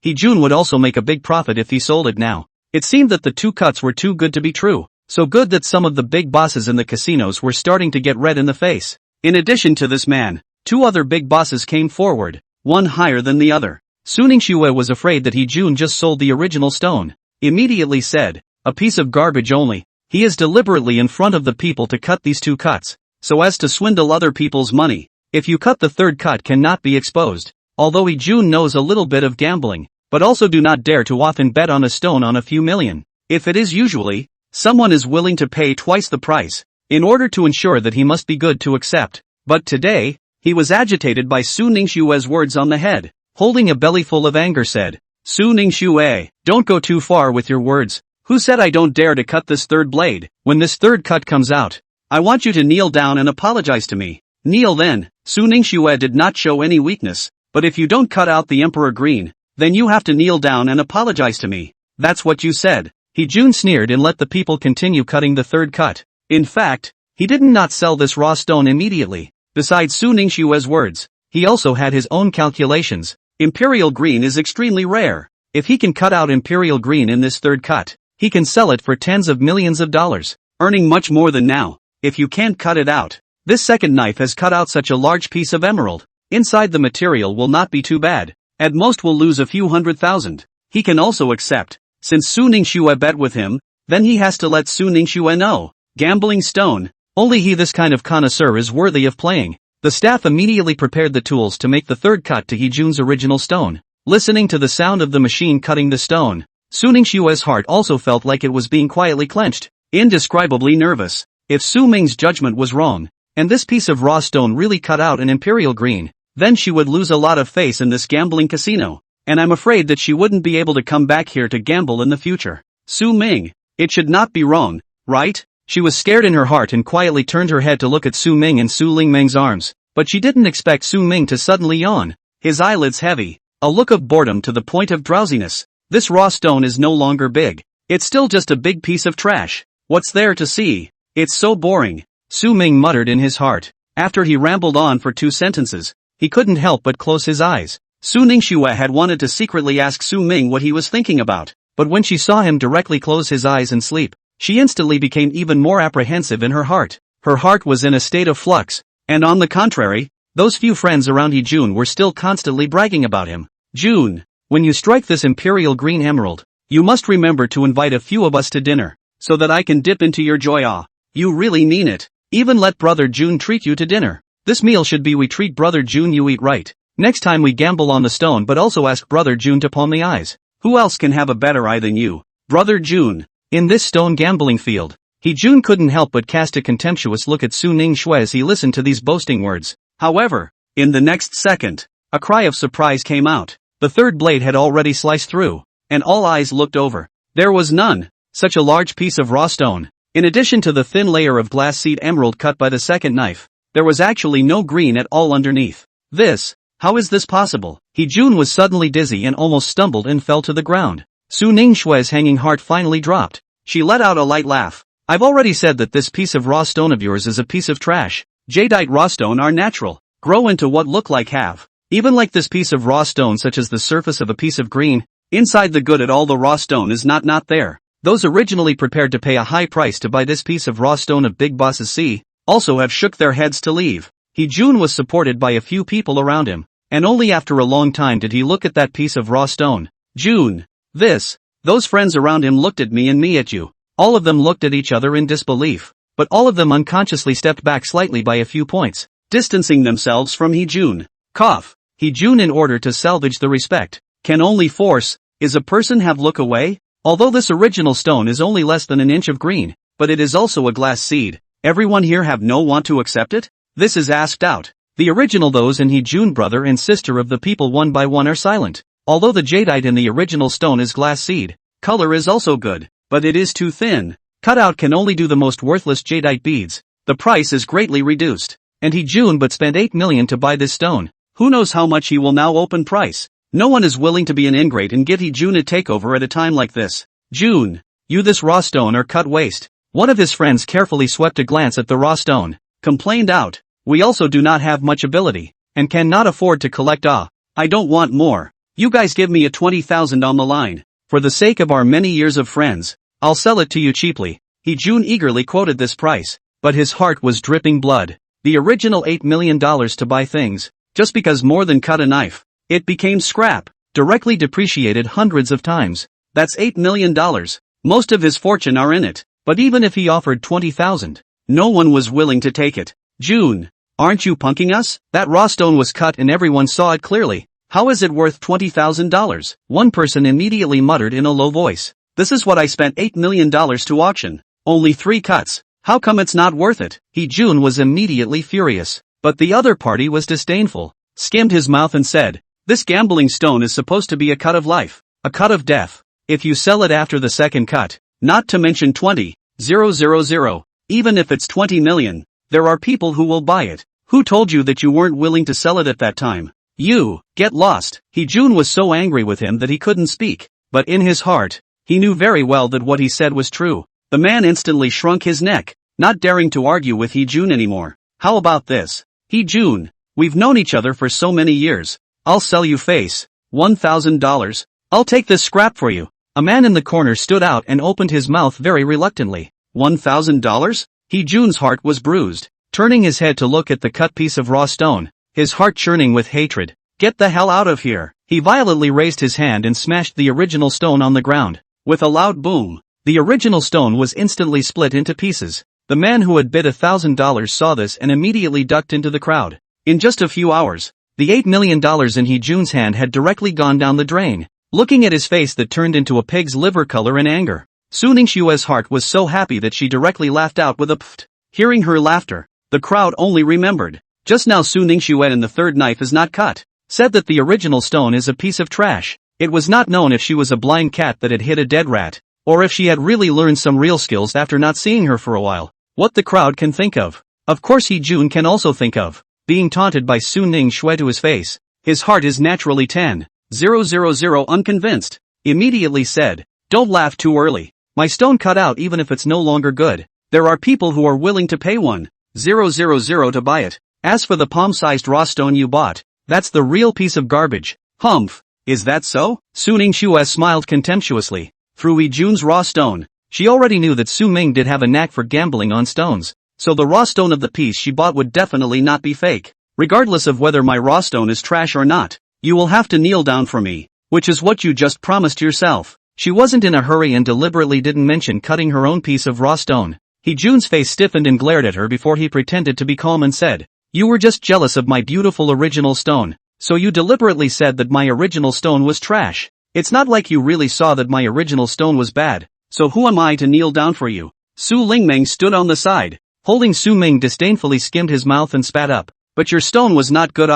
June would also make a big profit if he sold it now. It seemed that the 2 cuts were too good to be true. So good that some of the big bosses in the casinos were starting to get red in the face. In addition to this man, 2 other big bosses came forward, one higher than the other. Su Ningxue was afraid that June just sold the original stone. Immediately said, a piece of garbage only. He is deliberately in front of the people to cut these 2 cuts, so as to swindle other people's money. If you cut the third cut cannot be exposed. Although June knows a little bit of gambling, but also do not dare to often bet on a stone on a few million. If it is usually, someone is willing to pay twice the price, in order to ensure that he must be good to accept. But today, he was agitated by Su Ningxue's words on the head. Holding a bellyful of anger said, Su Ningxue, don't go too far with your words. Who said I don't dare to cut this third blade? When this third cut comes out, I want you to kneel down and apologize to me. Kneel then. Su Ningxue did not show any weakness, but if you don't cut out the Emperor Green, then you have to kneel down and apologize to me. That's what you said. June sneered and let the people continue cutting the third cut. In fact, he did not sell this raw stone immediately. Besides Su Ningxue's words, he also had his own calculations. Imperial Green is extremely rare. If he can cut out Imperial Green in this third cut, he can sell it for tens of millions of dollars, earning much more than now. If you can't cut it out, this second knife has cut out such a large piece of emerald. Inside the material will not be too bad. At most will lose a few $100,000. He can also accept. Since Su Ningxue bet with him, then he has to let Su Ningxue know. Gambling stone. Only he, this kind of connoisseur, is worthy of playing. The staff immediately prepared the tools to make the third cut to June's original stone. Listening to the sound of the machine cutting the stone, Su Ningxue's heart also felt like it was being quietly clenched, indescribably nervous. If Su Ming's judgment was wrong, and this piece of raw stone really cut out an Imperial Green, then she would lose a lot of face in this gambling casino, and I'm afraid that she wouldn't be able to come back here to gamble in the future. Su Ming, it should not be wrong, right? She was scared in her heart and quietly turned her head to look at Su Ming in Su Lingmeng's arms, but she didn't expect Su Ming to suddenly yawn, his eyelids heavy, a look of boredom to the point of drowsiness. This raw stone is no longer big. It's still just a big piece of trash. What's there to see? It's so boring, Su Ming muttered in his heart. After he rambled on for 2 sentences, he couldn't help but close his eyes. Su Ningxue had wanted to secretly ask Su Ming what he was thinking about, but when she saw him directly close his eyes and sleep, she instantly became even more apprehensive in her heart. Her heart was in a state of flux, and on the contrary, those few friends around Jun were still constantly bragging about him. Jun, when you strike this imperial green emerald, you must remember to invite a few of us to dinner, so that I can dip into your joy. You really mean it. Even let brother Jun treat you to dinner. This meal should be we treat brother Jun, you eat right. Next time we gamble on the stone, but also ask brother Jun to palm the eyes. Who else can have a better eye than you, brother Jun? In this stone gambling field, Jun couldn't help but cast a contemptuous look at Su Ningxue as he listened to these boasting words. However, in the next second, a cry of surprise came out. The third blade had already sliced through, and all eyes looked over. There was none such a large piece of raw stone. In addition to the thin layer of glass seed emerald cut by the second knife, there was actually no green at all underneath. How is this possible? Jun was suddenly dizzy and almost stumbled and fell to the ground. Su Ningxue's hanging heart finally dropped. She let out a light laugh. I've already said that this piece of raw stone of yours is a piece of trash. Jadeite raw stone are natural, grow into what look like have. Even like this piece of raw stone, such as the surface of a piece of green, inside the good at all the raw stone is not there. Those originally prepared to pay a high price to buy this piece of raw stone of Big Boss's sea, also have shook their heads to leave. Jun was supported by a few people around him, and only after a long time did he look at that piece of raw stone. Jun, those friends around him looked at me and me at you. All of them looked at each other in disbelief, but all of them unconsciously stepped back slightly by a few points, distancing themselves from Jun. Jun, in order to salvage the respect, can only force, is a person have look away? Although this original stone is only less than an inch of green, but it is also a glass seed, everyone here have no want to accept it? This is asked out. The original those in Jun brother and sister of the people one by one are silent. Although the jadeite in the original stone is glass seed, color is also good, but it is too thin. Cut out can only do the most worthless jadeite beads. The price is greatly reduced. And Jun but spent 8 million to buy this stone. Who knows how much he will now open price? No one is willing to be an ingrate and give Jun a takeover at a time like this. Jun, you this raw stone are cut waste. One of his friends carefully swept a glance at the raw stone, complained out. We also do not have much ability, and cannot afford to collect. I don't want more. You guys give me a 20,000 on the line. For the sake of our many years of friends, I'll sell it to you cheaply. Jun eagerly quoted this price, but his heart was dripping blood. The original $8 million to buy things, just because more than cut a knife, it became scrap, directly depreciated hundreds of times. That's $8 million. Most of his fortune are in it, but even if he offered 20,000, no one was willing to take it. Jun, aren't you punking us? That raw stone was cut and everyone saw it clearly. How is it worth $20,000? One person immediately muttered in a low voice. This is what I spent $8 million to auction. Only 3 cuts. How come it's not worth it? Jun was immediately furious, but the other party was disdainful, skimmed his mouth and said, this gambling stone is supposed to be a cut of life, a cut of death. If you sell it after the second cut, not to mention 20,000, even if it's 20 million, there are people who will buy it. Who told you that you weren't willing to sell it at that time? You, get lost. Jun was so angry with him that he couldn't speak, but in his heart, he knew very well that what he said was true. The man instantly shrunk his neck, not daring to argue with Jun anymore. How about this? Jun, we've known each other for so many years. I'll sell you face. $1,000. I'll take this scrap for you. A man in the corner stood out and opened his mouth very reluctantly. $1,000? Jun's heart was bruised, turning his head to look at the cut piece of raw stone, his heart churning with hatred. Get the hell out of here. He violently raised his hand and smashed the original stone on the ground. With a loud boom, the original stone was instantly split into pieces. The man who had bid $1,000 saw this and immediately ducked into the crowd. In just a few hours, the $8 million in Jun's hand had directly gone down the drain. Looking at his face that turned into a pig's liver color in anger, Su Ningxue's heart was so happy that she directly laughed out with a pft. Hearing her laughter, the crowd only remembered. Just now Su Ningxue and the third knife is not cut. Said that the original stone is a piece of trash. It was not known if she was a blind cat that had hit a dead rat, or if she had really learned some real skills after not seeing her for a while. What the crowd can think of. Of course Jun can also think of being taunted by Su Ningxue to his face. His heart is naturally 10,000 unconvinced. Immediately said, don't laugh too early. My stone cut out even if it's no longer good. There are people who are willing to pay 1,000 to buy it. As for the palm-sized raw stone you bought, that's the real piece of garbage. Humph. Is that so? Su Ningxue smiled contemptuously. Through Jun's raw stone, she already knew that Su Ming did have a knack for gambling on stones, so the raw stone of the piece she bought would definitely not be fake. Regardless of whether my raw stone is trash or not, you will have to kneel down for me, which is what you just promised yourself. She wasn't in a hurry and deliberately didn't mention cutting her own piece of raw stone. Jun's face stiffened and glared at her before he pretended to be calm and said, "You were just jealous of my beautiful original stone, so you deliberately said that my original stone was trash. It's not like you really saw that my original stone was bad, so who am I to kneel down for you?" Su Lingmeng stood on the side, holding Su Ming disdainfully skimmed his mouth and spat up. "But your stone was not good,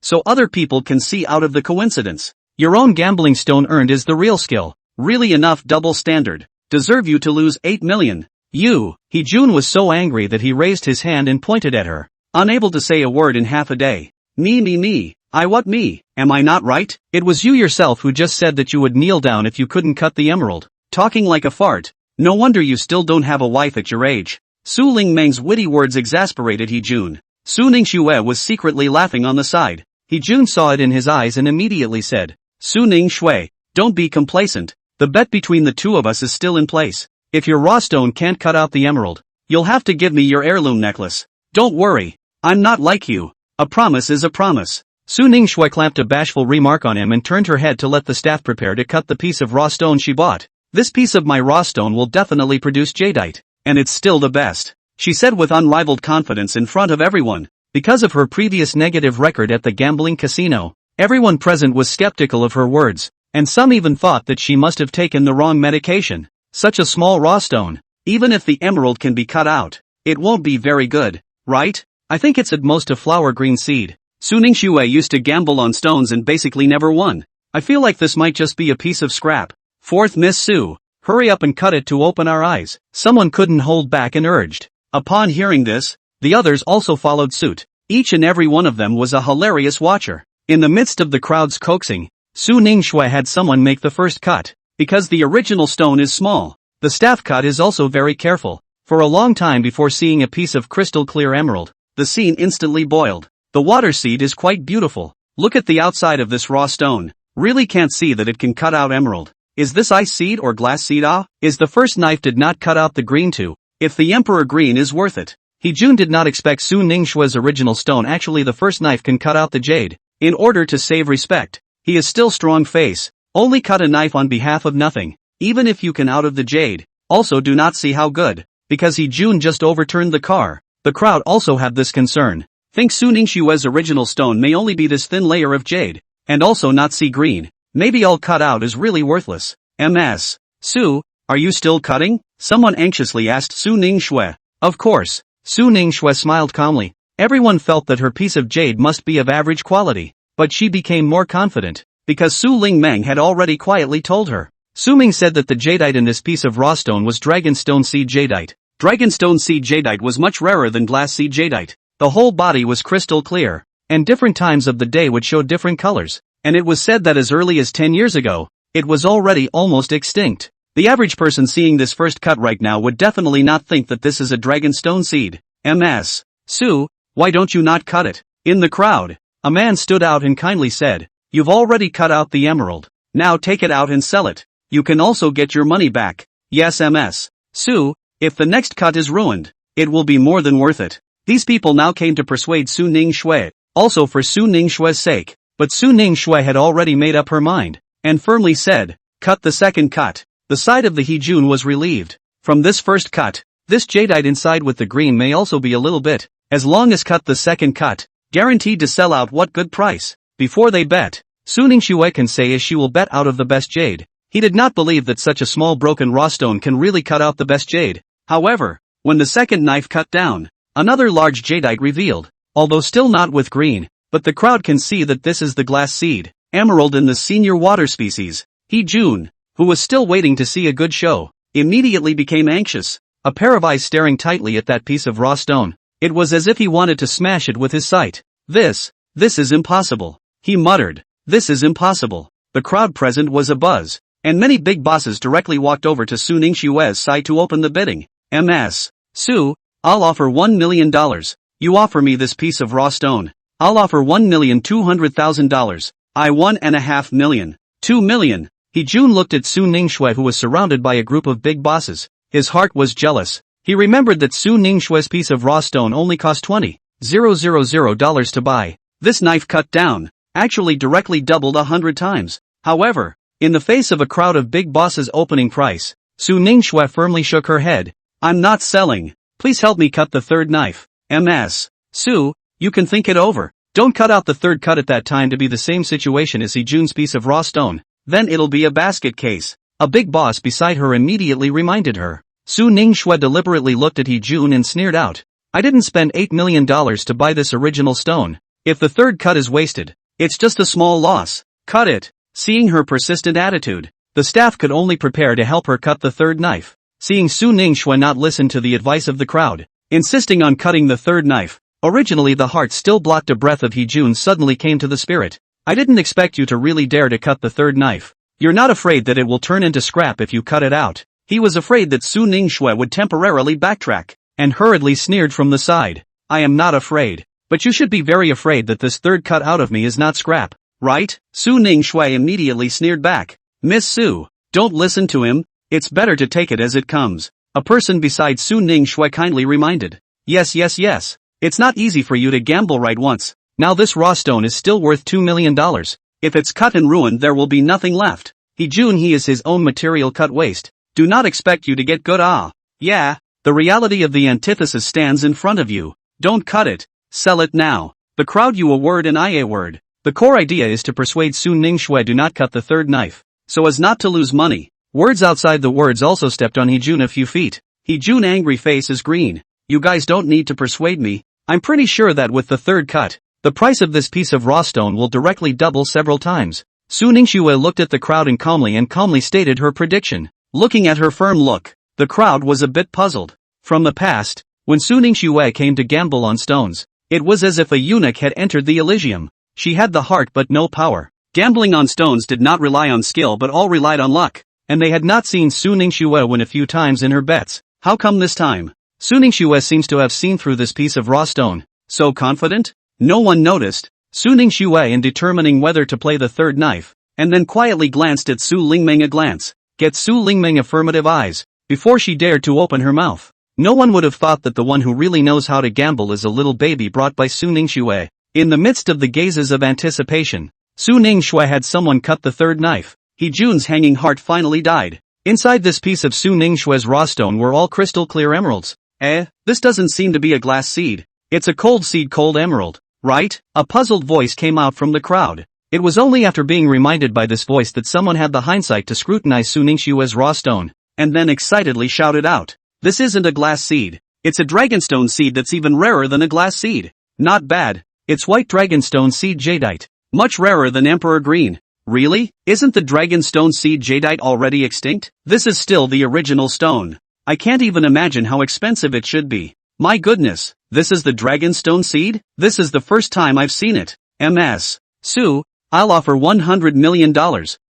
so other people can see out of the coincidence. Your own gambling stone earned is the real skill. Really enough double standard. Deserve you to lose 8 million. Jun was so angry that he raised his hand and pointed at her, unable to say a word in half a day. Me. What me? Am I not right? It was you yourself who just said that you would kneel down if you couldn't cut the emerald. Talking like a fart. No wonder you still don't have a wife at your age." Su Lingmeng's witty words exasperated Jun. Su Ningxue was secretly laughing on the side. Jun saw it in his eyes and immediately said, "Su Ningxue, don't be complacent. The bet between the two of us is still in place. If your raw stone can't cut out the emerald, you'll have to give me your heirloom necklace. Don't worry, I'm not like you. A promise is a promise." Su Ningxue clamped a bashful remark on him and turned her head to let the staff prepare to cut the piece of raw stone she bought. "This piece of my raw stone will definitely produce jadeite, and it's still the best," she said with unrivaled confidence in front of everyone. Because of her previous negative record at the gambling casino, everyone present was skeptical of her words, and some even thought that she must have taken the wrong medication. Such a small raw stone, even if the emerald can be cut out, it won't be very good, right? I think it's at most a flower green seed. Su Ningxue used to gamble on stones and basically never won. I feel like this might just be a piece of scrap. Fourth Miss Su, hurry up and cut it to open our eyes. Someone couldn't hold back and urged. Upon hearing this, the others also followed suit. Each and every one of them was a hilarious watcher. In the midst of the crowd's coaxing, Su Ningxue had someone make the first cut. Because the original stone is small, the staff cut is also very careful. For a long time before seeing a piece of crystal clear emerald, the scene instantly boiled. The water seed is quite beautiful. Look at the outside of this raw stone. Really can't see that it can cut out emerald. Is this ice seed or glass seed? Is the first knife did not cut out the green too? If the emperor green is worth it. Jun did not expect Su Ningxue's original stone actually the first knife can cut out the jade. In order to save respect, he is still strong face. Only cut a knife on behalf of nothing, even if you can out of the jade. Also do not see how good, because Jun just overturned the car. The crowd also had this concern. Think Su Ningxue's original stone may only be this thin layer of jade, and also not see green. Maybe all cut out is really worthless. Ms. Su, are you still cutting? Someone anxiously asked Su Ningxue. Of course, Su Ningxue smiled calmly. Everyone felt that her piece of jade must be of average quality, but she became more confident, because Su Lingmeng had already quietly told her. Su Ming said that the jadeite in this piece of raw stone was dragonstone seed jadeite. Dragonstone seed jadeite was much rarer than glass seed jadeite. The whole body was crystal clear, and different times of the day would show different colors, and it was said that as early as 10 years ago, it was already almost extinct. The average person seeing this first cut right now would definitely not think that this is a dragonstone seed. Ms. Su, why don't you not cut it? In the crowd, a man stood out and kindly said, "You've already cut out the emerald. Now take it out and sell it. You can also get your money back." Yes, Ms. Su, if the next cut is ruined, it will be more than worth it. These people now came to persuade Su Ningxue, also for Su Ningxue's sake, but Su Ningxue had already made up her mind, and firmly said, "Cut the second cut." The side of the Jun was relieved. From this first cut, this jadeite inside with the green may also be a little bit, as long as cut the second cut, guaranteed to sell out. What good price. Before they bet, Su Ningxue can say as she will bet out of the best jade. He did not believe that such a small broken raw stone can really cut out the best jade. However, when the second knife cut down, another large jadeite revealed, although still not with green, but the crowd can see that this is the glass seed, emerald in the senior water species. Jun, who was still waiting to see a good show, immediately became anxious, a pair of eyes staring tightly at that piece of raw stone. It was as if he wanted to smash it with his sight. This is impossible. He muttered, "This is impossible." The crowd present was abuzz, and many big bosses directly walked over to Su Ningxue's side to open the bidding. Ms. Su, I'll offer $1 million. You offer me this piece of raw stone, I'll offer $1,200,000. I 1.5 million. 2 million. Hee-jun looked at Su Ningshui, who was surrounded by a group of big bosses. His heart was jealous. He remembered that Su Ningshui's piece of raw stone only cost $20,000 to buy. This knife cut down, actually directly doubled 100 times. However, in the face of a crowd of big bosses' opening price, Su Ningshui firmly shook her head. I'm not selling. Please help me cut the third knife. Ms. Su, you can think it over. Don't cut out the third cut at that time to be the same situation as Hee-jun's piece of raw stone. Then it'll be a basket case. A big boss beside her immediately reminded her. Su Ningshui deliberately looked at Hee-jun and sneered out. I didn't spend $8 million to buy this original stone. If the third cut is wasted, it's just a small loss. Cut it. Seeing her persistent attitude, the staff could only prepare to help her cut the third knife. Seeing Su Ningshui not listen to the advice of the crowd, insisting on cutting the third knife, originally the heart still blocked a breath of Hee-jun suddenly came to the spirit. I didn't expect you to really dare to cut the third knife. You're not afraid that it will turn into scrap if you cut it out. He was afraid that Su Ningshui would temporarily backtrack, and hurriedly sneered from the side. I am not afraid. But you should be very afraid that this third cut out of me is not scrap, right? Su Ningshui immediately sneered back. Miss Su, don't listen to him. It's better to take it as it comes. A person beside Su Ningshui kindly reminded. Yes. It's not easy for you to gamble right once. Now this raw stone is still worth $2 million. If it's cut and ruined there will be nothing left. Hee-jun, he is his own material cut waste. Do not expect you to get good. Yeah, the reality of the antithesis stands in front of you. Don't cut it. Sell it now. The crowd you a word and I a word. The core idea is to persuade Su Ningshui do not cut the third knife, so as not to lose money. Words outside the words also stepped on Hee-jun a few feet. Hee-jun angry face is green. You guys don't need to persuade me. I'm pretty sure that with the third cut, the price of this piece of raw stone will directly double several times. Su Ningshui looked at the crowd and calmly stated her prediction. Looking at her firm look, the crowd was a bit puzzled. From the past, when Su Ningshui came to gamble on stones, it was as if a eunuch had entered the Elysium. She had the heart but no power. Gambling on stones did not rely on skill but all relied on luck, and they had not seen Su Ningshui win a few times in her bets. How come this time? Su Ningshui seems to have seen through this piece of raw stone. So confident? No one noticed. Su Ningshui, in determining whether to play the third knife, and then quietly glanced at Su Lingmeng a glance. Get Su Lingmeng affirmative eyes, before she dared to open her mouth. No one would have thought that the one who really knows how to gamble is a little baby brought by Su Ningshui. In the midst of the gazes of anticipation, Su Ningshui had someone cut the third knife. Hee-jun's hanging heart finally died. Inside this piece of Su Ningshui's raw stone were all crystal clear emeralds. This doesn't seem to be a glass seed. It's a cold seed, cold emerald, right? A puzzled voice came out from the crowd. It was only after being reminded by this voice that someone had the hindsight to scrutinize Su Ningshui's raw stone, and then excitedly shouted out. This isn't a glass seed. It's a dragonstone seed that's even rarer than a glass seed. Not bad. It's white dragonstone seed jadeite. Much rarer than emperor green. Really? Isn't the dragonstone seed jadeite already extinct? This is still the original stone. I can't even imagine how expensive it should be. My goodness, this is the dragonstone seed? This is the first time I've seen it. Ms. Su, I'll offer $100 million.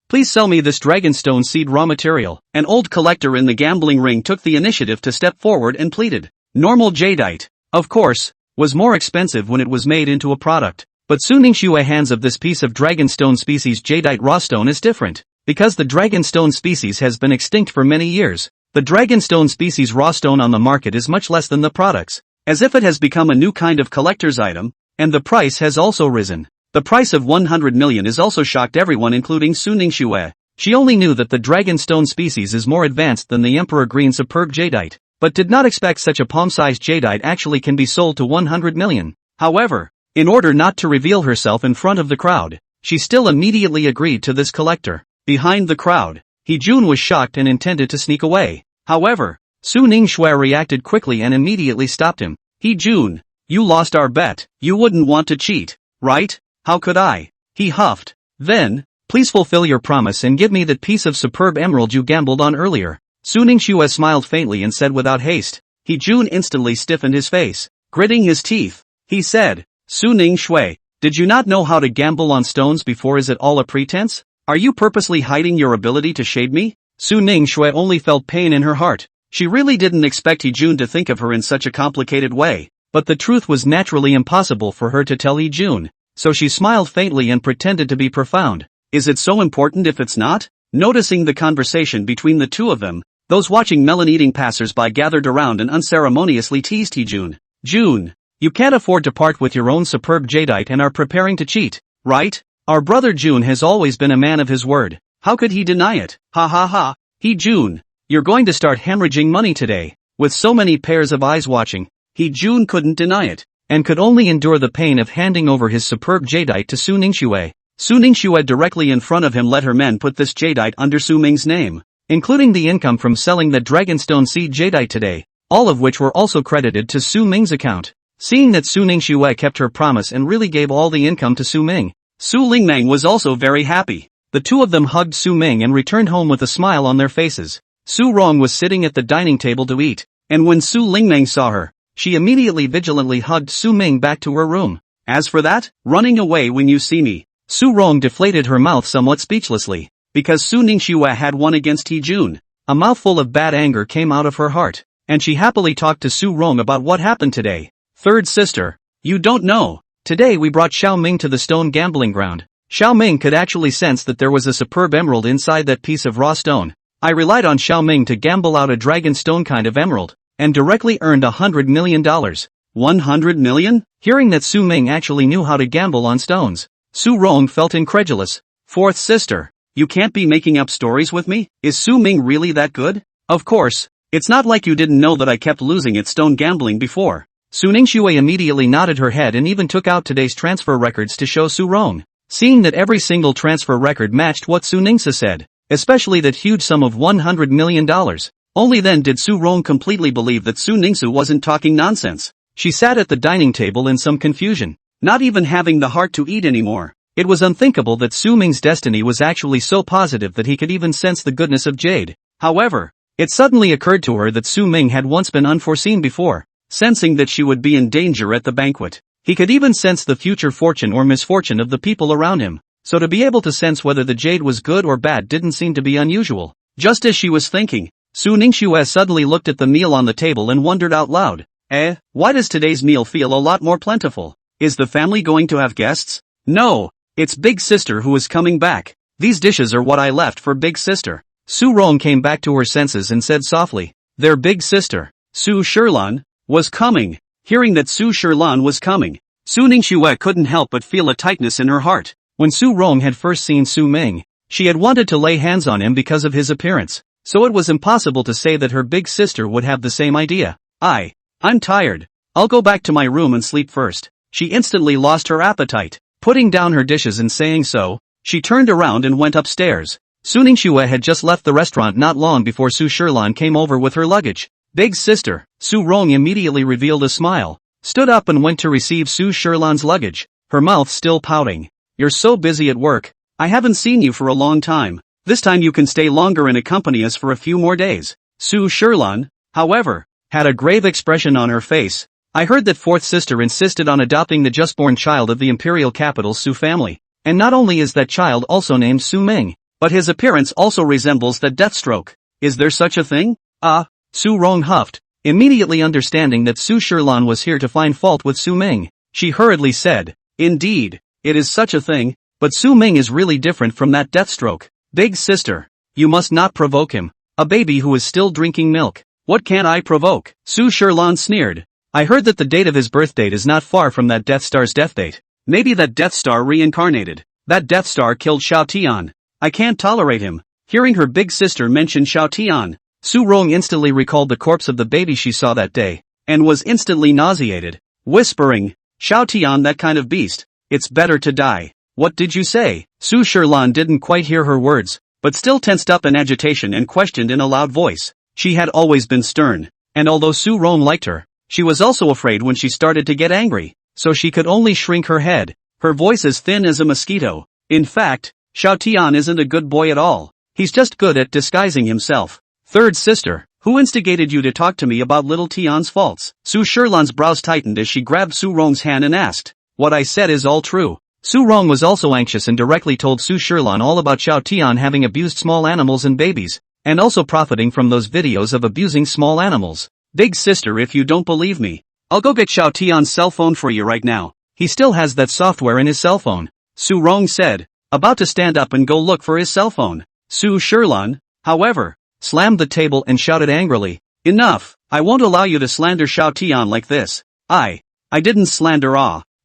Please sell me this dragonstone seed raw material. An old collector in the gambling ring took the initiative to step forward and pleaded. Normal jadeite, of course, was more expensive when it was made into a product. But Su Ningshui's hands of this piece of dragonstone species jadeite raw stone is different. Because the dragonstone species has been extinct for many years, the dragonstone species raw stone on the market is much less than the products. As if it has become a new kind of collector's item, and the price has also risen. The price of 100 million has also shocked everyone including Su Ningshui. She only knew that the dragonstone species is more advanced than the emperor green superb jadeite, but did not expect such a palm-sized jadeite actually can be sold to 100 million. However, in order not to reveal herself in front of the crowd, she still immediately agreed to this collector. Behind the crowd, Hee-jun was shocked and intended to sneak away. However, Su Ningshui reacted quickly and immediately stopped him. Hee-jun, you lost our bet. You wouldn't want to cheat, right? How could I? He huffed. Then, please fulfill your promise and give me that piece of superb emerald you gambled on earlier. Su Ningshui smiled faintly and said without haste. Hee-jun instantly stiffened his face. Gritting his teeth, he said, Su Ningshui, did you not know how to gamble on stones before? Is it all a pretense? Are you purposely hiding your ability to shade me? Su Ningshui only felt pain in her heart. She really didn't expect Hee-jun to think of her in such a complicated way, but the truth was naturally impossible for her to tell Hee-jun. so she smiled faintly and pretended to be profound. Is it so important if it's not? Noticing the conversation between the two of them, those watching melon-eating passers-by gathered around and unceremoniously teased June. June, you can't afford to part with your own superb jadeite and are preparing to cheat, right? Our brother June has always been a man of his word. How could he deny it? Ha ha ha. June, you're going to start hemorrhaging money today. With so many pairs of eyes watching, June couldn't deny it, and could only endure the pain of handing over his superb jadeite to Su Ningxue. Su Ningxue directly in front of him let her men put this jadeite under Su Ming's name, including the income from selling the Dragonstone Seed jadeite today, all of which were also credited to Su Ming's account. Seeing that Su Ningxue kept her promise and really gave all the income to Su Ming, Su Lingmeng was also very happy. The two of them hugged Su Ming and returned home with a smile on their faces. Su Rong was sitting at the dining table to eat, and when Su Lingmeng saw her, she immediately vigilantly hugged Su Ming back to her room. As for that, running away when you see me, Su Rong deflated her mouth somewhat speechlessly, because Su Ningxue had won against June. A mouthful of bad anger came out of her heart, and she happily talked to Su Rong about what happened today. Third sister, you don't know. Today we brought Xiao Ming to the stone gambling ground. Xiao Ming could actually sense that there was a superb emerald inside that piece of raw stone. I relied on Xiao Ming to gamble out a dragon stone kind of emerald, and directly earned $100 million. 100 million? Hearing that Su Ming actually knew how to gamble on stones, Su Rong felt incredulous. Fourth sister, you can't be making up stories with me? Is Su Ming really that good? Of course, it's not like you didn't know that I kept losing at stone gambling before. Su Ningxue immediately nodded her head and even took out today's transfer records to show Su Rong. Seeing that every single transfer record matched what Su Ningxue said, especially that huge sum of $100 million, only then did Su Rong completely believe that Su Ningxue wasn't talking nonsense. She sat at the dining table in some confusion, not even having the heart to eat anymore. It was unthinkable that Su Ming's destiny was actually so positive that he could even sense the goodness of jade. However, it suddenly occurred to her that Su Ming had once been unforeseen before, sensing that she would be in danger at the banquet. He could even sense the future fortune or misfortune of the people around him, so to be able to sense whether the jade was good or bad didn't seem to be unusual. Just as she was thinking, Su Ningxue suddenly looked at the meal on the table and wondered out loud, why does today's meal feel a lot more plentiful? Is the family going to have guests? No, it's Big Sister who is coming back. These dishes are what I left for Big Sister. Su Rong came back to her senses and said softly, their Big Sister, Su Shilan, was coming. Hearing that Su Shilan was coming, Su Ningxue couldn't help but feel a tightness in her heart. When Su Rong had first seen Su Ming, she had wanted to lay hands on him because of his appearance, so it was impossible to say that her big sister would have the same idea. I'm tired. I'll go back to my room and sleep first. She instantly lost her appetite. Putting down her dishes and saying so, she turned around and went upstairs. Su Ningxue had just left the restaurant not long before Su Shilan came over with her luggage. Big sister, Su Rong immediately revealed a smile, stood up and went to receive Su Shilan's luggage, her mouth still pouting. You're so busy at work. I haven't seen you for a long time. This time you can stay longer and accompany us for a few more days. Su Shilan, however, had a grave expression on her face. I heard that fourth sister insisted on adopting the just-born child of the imperial capital Su family, and not only is that child also named Su Ming, but his appearance also resembles the Deathstroke. Is there such a thing? Su Rong huffed, immediately understanding that Su Shilan was here to find fault with Su Ming. She hurriedly said, indeed, it is such a thing, but Su Ming is really different from that Deathstroke. Big sister, you must not provoke him. A baby who is still drinking milk. What can't I provoke? Su Shilan sneered. I heard that the date of his birth date is not far from that Death Star's death date. Maybe that Death Star reincarnated. That Death Star killed Xiao Tian. I can't tolerate him. Hearing her big sister mention Xiao Tian, Su Rong instantly recalled the corpse of the baby she saw that day, and was instantly nauseated, whispering, Xiao Tian, that kind of beast, it's better to die. What did you say? Su Shilan didn't quite hear her words, but still tensed up in agitation and questioned in a loud voice. She had always been stern, and although Su Rong liked her, she was also afraid when she started to get angry, so she could only shrink her head, her voice as thin as a mosquito. In fact, Xiao Tian isn't a good boy at all. He's just good at disguising himself. Third sister, who instigated you to talk to me about little Tian's faults? Su Shilan's brows tightened as she grabbed Su Rong's hand and asked, what I said is all true. Su Rong was also anxious and directly told Su Shilan all about Xiao Tian having abused small animals and babies, and also profiting from those videos of abusing small animals. Big sister, if you don't believe me, I'll go get Xiao Tian's cell phone for you right now. He still has that software in his cell phone, Su Rong said, about to stand up and go look for his cell phone. Su Shirlan, however, slammed the table and shouted angrily, "Enough, I won't allow you to slander Xiao Tian like this." I didn't slander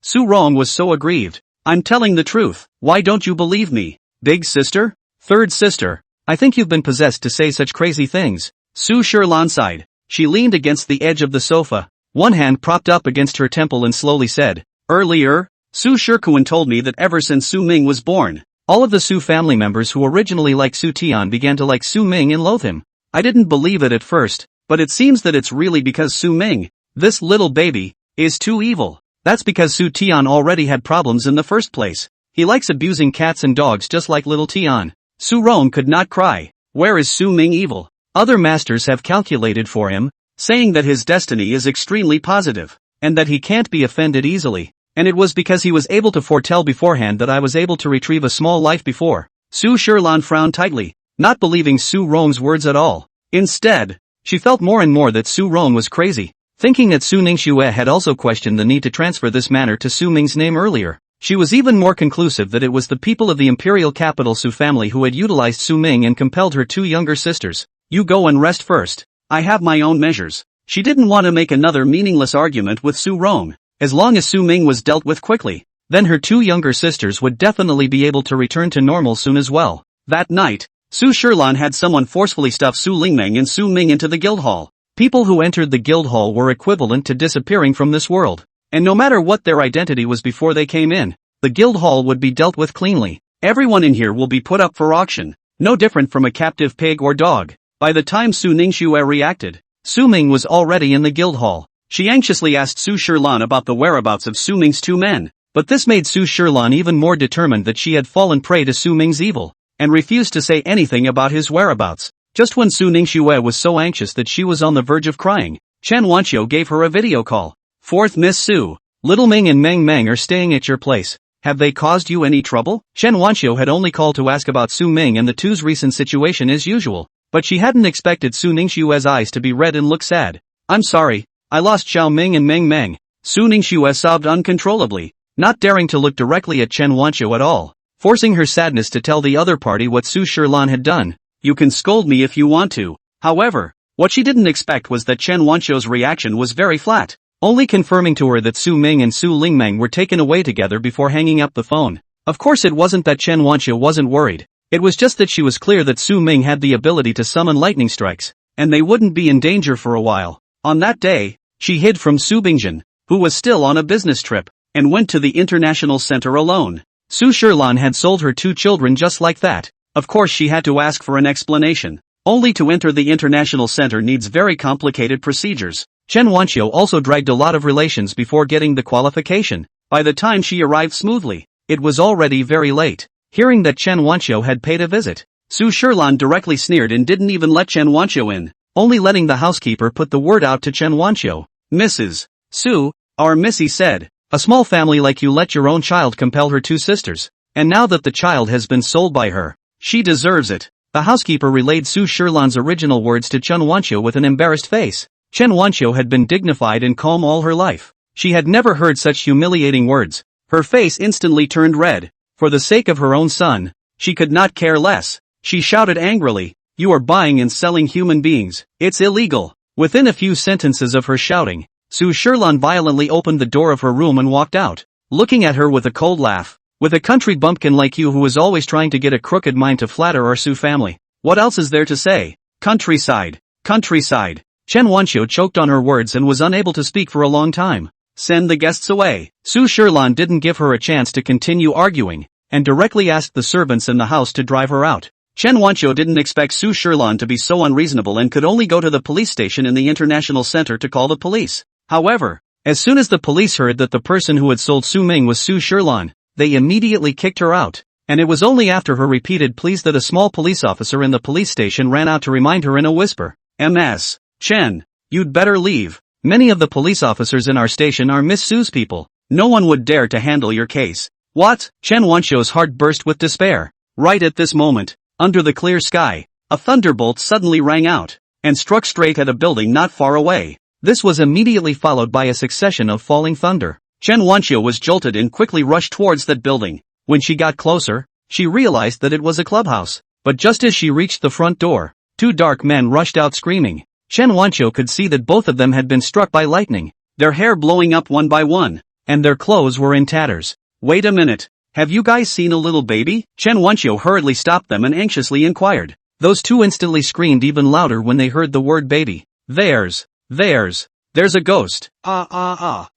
Su Rong was so aggrieved. "I'm telling the truth, why don't you believe me? Big sister? Third sister? I think you've been possessed to say such crazy things." Su Shirlan sighed. She leaned against the edge of the sofa, one hand propped up against her temple and slowly said, "Earlier, Su Shikuan told me that ever since Su Ming was born, all of the Su family members who originally liked Su Tian began to like Su Ming and loathe him. I didn't believe it at first, but it seems that it's really because Su Ming, this little baby, is too evil. That's because Su Tian already had problems in the first place. He likes abusing cats and dogs just like little Tian." Su Rong could not cry. Where is Su Ming evil? Other masters have calculated for him, saying that his destiny is extremely positive, and that he can't be offended easily. And it was because he was able to foretell beforehand that I was able to retrieve a small life before. Su Shirlan frowned tightly, not believing Su Rong's words at all. Instead, she felt more and more that Su Rong was crazy, thinking that Su Ningxue had also questioned the need to transfer this matter to Su Ming's name earlier. She was even more conclusive that it was the people of the imperial capital Su family who had utilized Su Ming and compelled her two younger sisters. "You go and rest first. I have my own measures." She didn't want to make another meaningless argument with Su Rong. As long as Su Ming was dealt with quickly, then her two younger sisters would definitely be able to return to normal soon as well. That night, Su Shirlan had someone forcefully stuff Su Lingmeng and Su Ming into the guild hall. People who entered the guild hall were equivalent to disappearing from this world. And no matter what their identity was before they came in, the guild hall would be dealt with cleanly. Everyone in here will be put up for auction, no different from a captive pig or dog. By the time Su Ningxue reacted, Su Ming was already in the guild hall. She anxiously asked Su Shirlan about the whereabouts of Su Ming's two men, but this made Su Shirlan even more determined that she had fallen prey to Su Ming's evil, and refused to say anything about his whereabouts. Just when Su Ningxue was so anxious that she was on the verge of crying, Chen Wanqiu gave her a video call. "Fourth Miss Su, Little Ming and Meng Meng are staying at your place. Have they caused you any trouble?" Chen Wanqiu had only called to ask about Su Ming and the two's recent situation as usual, but she hadn't expected Su Ningxue's eyes to be red and look sad. "I'm sorry, I lost Xiao Ming and Meng Meng." Su Ningxue sobbed uncontrollably, not daring to look directly at Chen Wanqiu at all, forcing her sadness to tell the other party what Su Shirlan had done. "You can scold me if you want to." However, what she didn't expect was that Chen Wanqiu's reaction was very flat, only confirming to her that Su Ming and Su Lingmeng were taken away together before hanging up the phone. Of course, it wasn't that Chen Wanqiu wasn't worried. It was just that she was clear that Su Ming had the ability to summon lightning strikes, and they wouldn't be in danger for a while. On that day, she hid from Su Bingjin, who was still on a business trip, and went to the international center alone. Su Shirlan had sold her two children just like that. Of course, she had to ask for an explanation. Only to enter the international center needs very complicated procedures. Chen Wanqiu also dragged a lot of relations before getting the qualification. By the time she arrived smoothly, it was already very late. Hearing that Chen Wanqiu had paid a visit, Su Shirlan directly sneered and didn't even let Chen Wanqiu in, only letting the housekeeper put the word out to Chen Wanqiu. "Mrs. Su, our missy said, a small family like you let your own child compel her two sisters, and now that the child has been sold by her, she deserves it." The housekeeper relayed Su Shirlan's original words to Chen Wanqiu with an embarrassed face. Chen Wanqiu had been dignified and calm all her life. She had never heard such humiliating words. Her face instantly turned red. For the sake of her own son, she could not care less. She shouted angrily, "You are buying and selling human beings. It's illegal." Within a few sentences of her shouting, Su Shirlan violently opened the door of her room and walked out, looking at her with a cold laugh. "With a country bumpkin like you who is always trying to get a crooked mind to flatter our Su family, what else is there to say? Countryside, countryside." Chen Wanqiu choked on her words and was unable to speak for a long time. "Send the guests away." Su Shirlan didn't give her a chance to continue arguing, and directly asked the servants in the house to drive her out. Chen Wanqiu didn't expect Su Shirlan to be so unreasonable and could only go to the police station in the international center to call the police. However, as soon as the police heard that the person who had sold Su Ming was Su Shirlan, they immediately kicked her out, and it was only after her repeated pleas that a small police officer in the police station ran out to remind her in a whisper, "Ms. Chen, you'd better leave. Many of the police officers in our station are Miss Su's people. No one would dare to handle your case." "What?" Chen Wanqiu's heart burst with despair. Right at this moment, under the clear sky, a thunderbolt suddenly rang out, and struck straight at a building not far away. This was immediately followed by a succession of falling thunder. Chen Wanqiu was jolted and quickly rushed towards that building. When she got closer, she realized that it was a clubhouse. But just as she reached the front door, two dark men rushed out screaming. Chen Wanqiu could see that both of them had been struck by lightning, their hair blowing up one by one, and their clothes were in tatters. Wait a minute, have you guys seen a little baby? Chen Wanqiu hurriedly stopped them and anxiously inquired. Those two instantly screamed even louder when they heard the word baby. There's a ghost.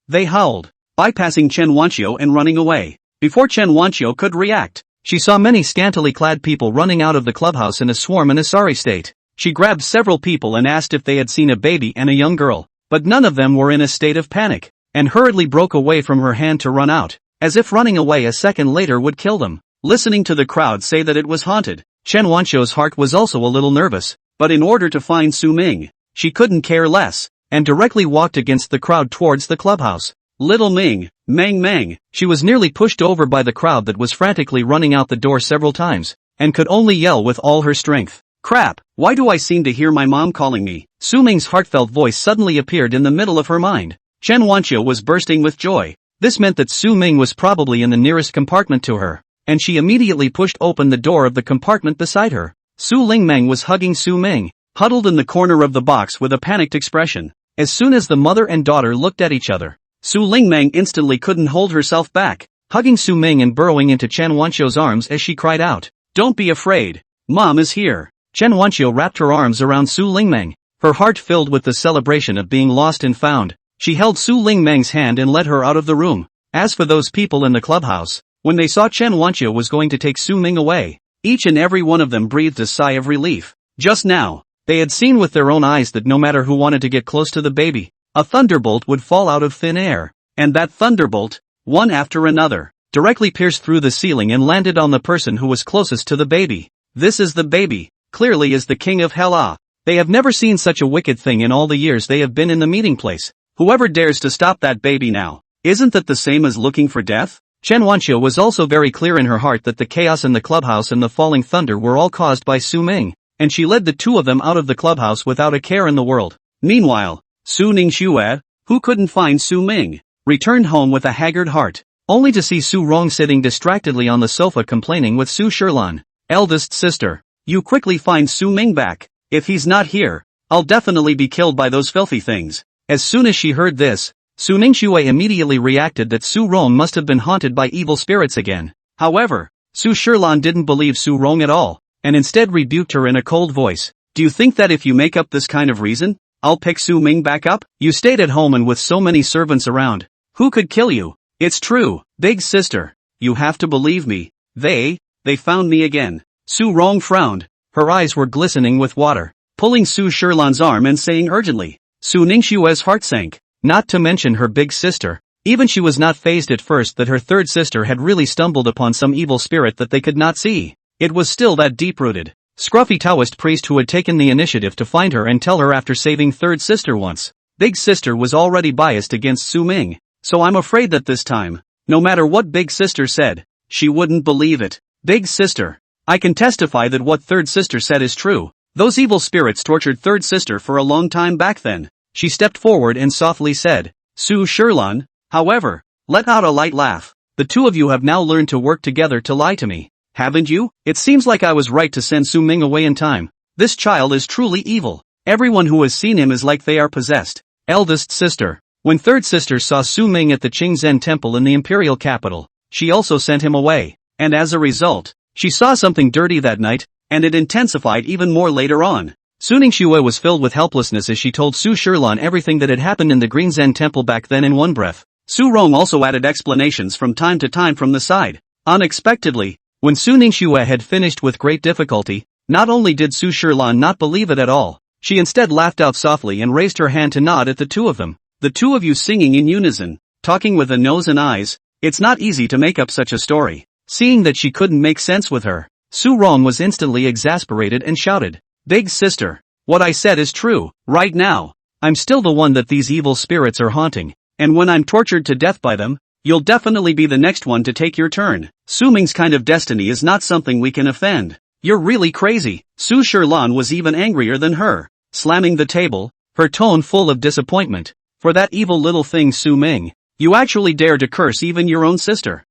They howled, bypassing Chen Wanqiu and running away. Before Chen Wanqiu could react, she saw many scantily clad people running out of the clubhouse in a swarm in a sorry state. She grabbed several people and asked if they had seen a baby and a young girl, but none of them were in a state of panic, and hurriedly broke away from her hand to run out, as if running away a second later would kill them. Listening to the crowd say that it was haunted, Chen Wanqiu's heart was also a little nervous, but in order to find Su Ming, she couldn't care less, and directly walked against the crowd towards the clubhouse. Little Ming, Mang. She was nearly pushed over by the crowd that was frantically running out the door several times, and could only yell with all her strength. Crap, why do I seem to hear my mom calling me? Su Ming's heartfelt voice suddenly appeared in the middle of her mind. Chen Wanqiu was bursting with joy. This meant that Su Ming was probably in the nearest compartment to her, and she immediately pushed open the door of the compartment beside her. Su Lingmeng was hugging Su Ming, huddled in the corner of the box with a panicked expression. As soon as the mother and daughter looked at each other, Su Lingmeng instantly couldn't hold herself back, hugging Su Ming and burrowing into Chen Wanqiu's arms as she cried out, "Don't be afraid. Mom is here." Chen Wanqiu wrapped her arms around Su Lingmeng, her heart filled with the celebration of being lost and found. She held Su Lingmeng's hand and led her out of the room. As for those people in the clubhouse, when they saw Chen Wanqiu was going to take Su Ming away, each and every one of them breathed a sigh of relief. Just now, they had seen with their own eyes that no matter who wanted to get close to the baby, a thunderbolt would fall out of thin air, and that thunderbolt, one after another, directly pierced through the ceiling and landed on the person who was closest to the baby. This is the baby, clearly is the king of hell. They have never seen such a wicked thing in all the years they have been in the meeting place. Whoever dares to stop that baby now, isn't that the same as looking for death? Chen Wanqiu was also very clear in her heart that the chaos in the clubhouse and the falling thunder were all caused by Su Ming, and she led the two of them out of the clubhouse without a care in the world. Meanwhile, Su Ningxue, who couldn't find Su Ming, returned home with a haggard heart, only to see Su Rong sitting distractedly on the sofa complaining with Su Shilan. Eldest sister, you quickly find Su Ming back. If he's not here, I'll definitely be killed by those filthy things. As soon as she heard this, Su Ningxue immediately reacted that Su Rong must have been haunted by evil spirits again. However, Su Shilan didn't believe Su Rong at all, and instead rebuked her in a cold voice. Do you think that if you make up this kind of reason, I'll pick Su Ming back up? You stayed at home and with so many servants around, who could kill you? It's true, big sister. You have to believe me. They found me again. Su Rong frowned, her eyes were glistening with water, pulling Su Shilan's arm and saying urgently. Su Ningxue's heart sank, not to mention her big sister. Even she was not fazed at first that her third sister had really stumbled upon some evil spirit that they could not see. It was still that deep-rooted, scruffy Taoist priest who had taken the initiative to find her and tell her after saving third sister once. Big sister was already biased against Su Ming, so I'm afraid that this time, no matter what big sister said, she wouldn't believe it. Big sister, I can testify that what third sister said is true. Those evil spirits tortured third sister for a long time back then. She stepped forward and softly said, Su Shilan, however, let out a light laugh. The two of you have now learned to work together to lie to me, haven't you? It seems like I was right to send Su Ming away in time. This child is truly evil. Everyone who has seen him is like they are possessed. Eldest sister, when third sister saw Su Ming at the Qingzhen temple in the imperial capital, she also sent him away, and as a result, she saw something dirty that night, and it intensified even more later on. Su Ningxue was filled with helplessness as she told Su Shilan everything that had happened in the Green temple back then in one breath. Su Rong also added explanations from time to time from the side. Unexpectedly, when Su Ningxue had finished with great difficulty, not only did Su Shilan not believe it at all, she instead laughed out softly and raised her hand to nod at the two of them. The two of you singing in unison, talking with a nose and eyes, it's not easy to make up such a story. Seeing that she couldn't make sense with her, Su Rong was instantly exasperated and shouted, Big sister, what I said is true. Right now, I'm still the one that these evil spirits are haunting, and when I'm tortured to death by them, you'll definitely be the next one to take your turn. Su Ming's kind of destiny is not something we can offend. You're really crazy. Su Shilan was even angrier than her, slamming the table, her tone full of disappointment. For that evil little thing Su Ming, You actually dare to curse even your own sister.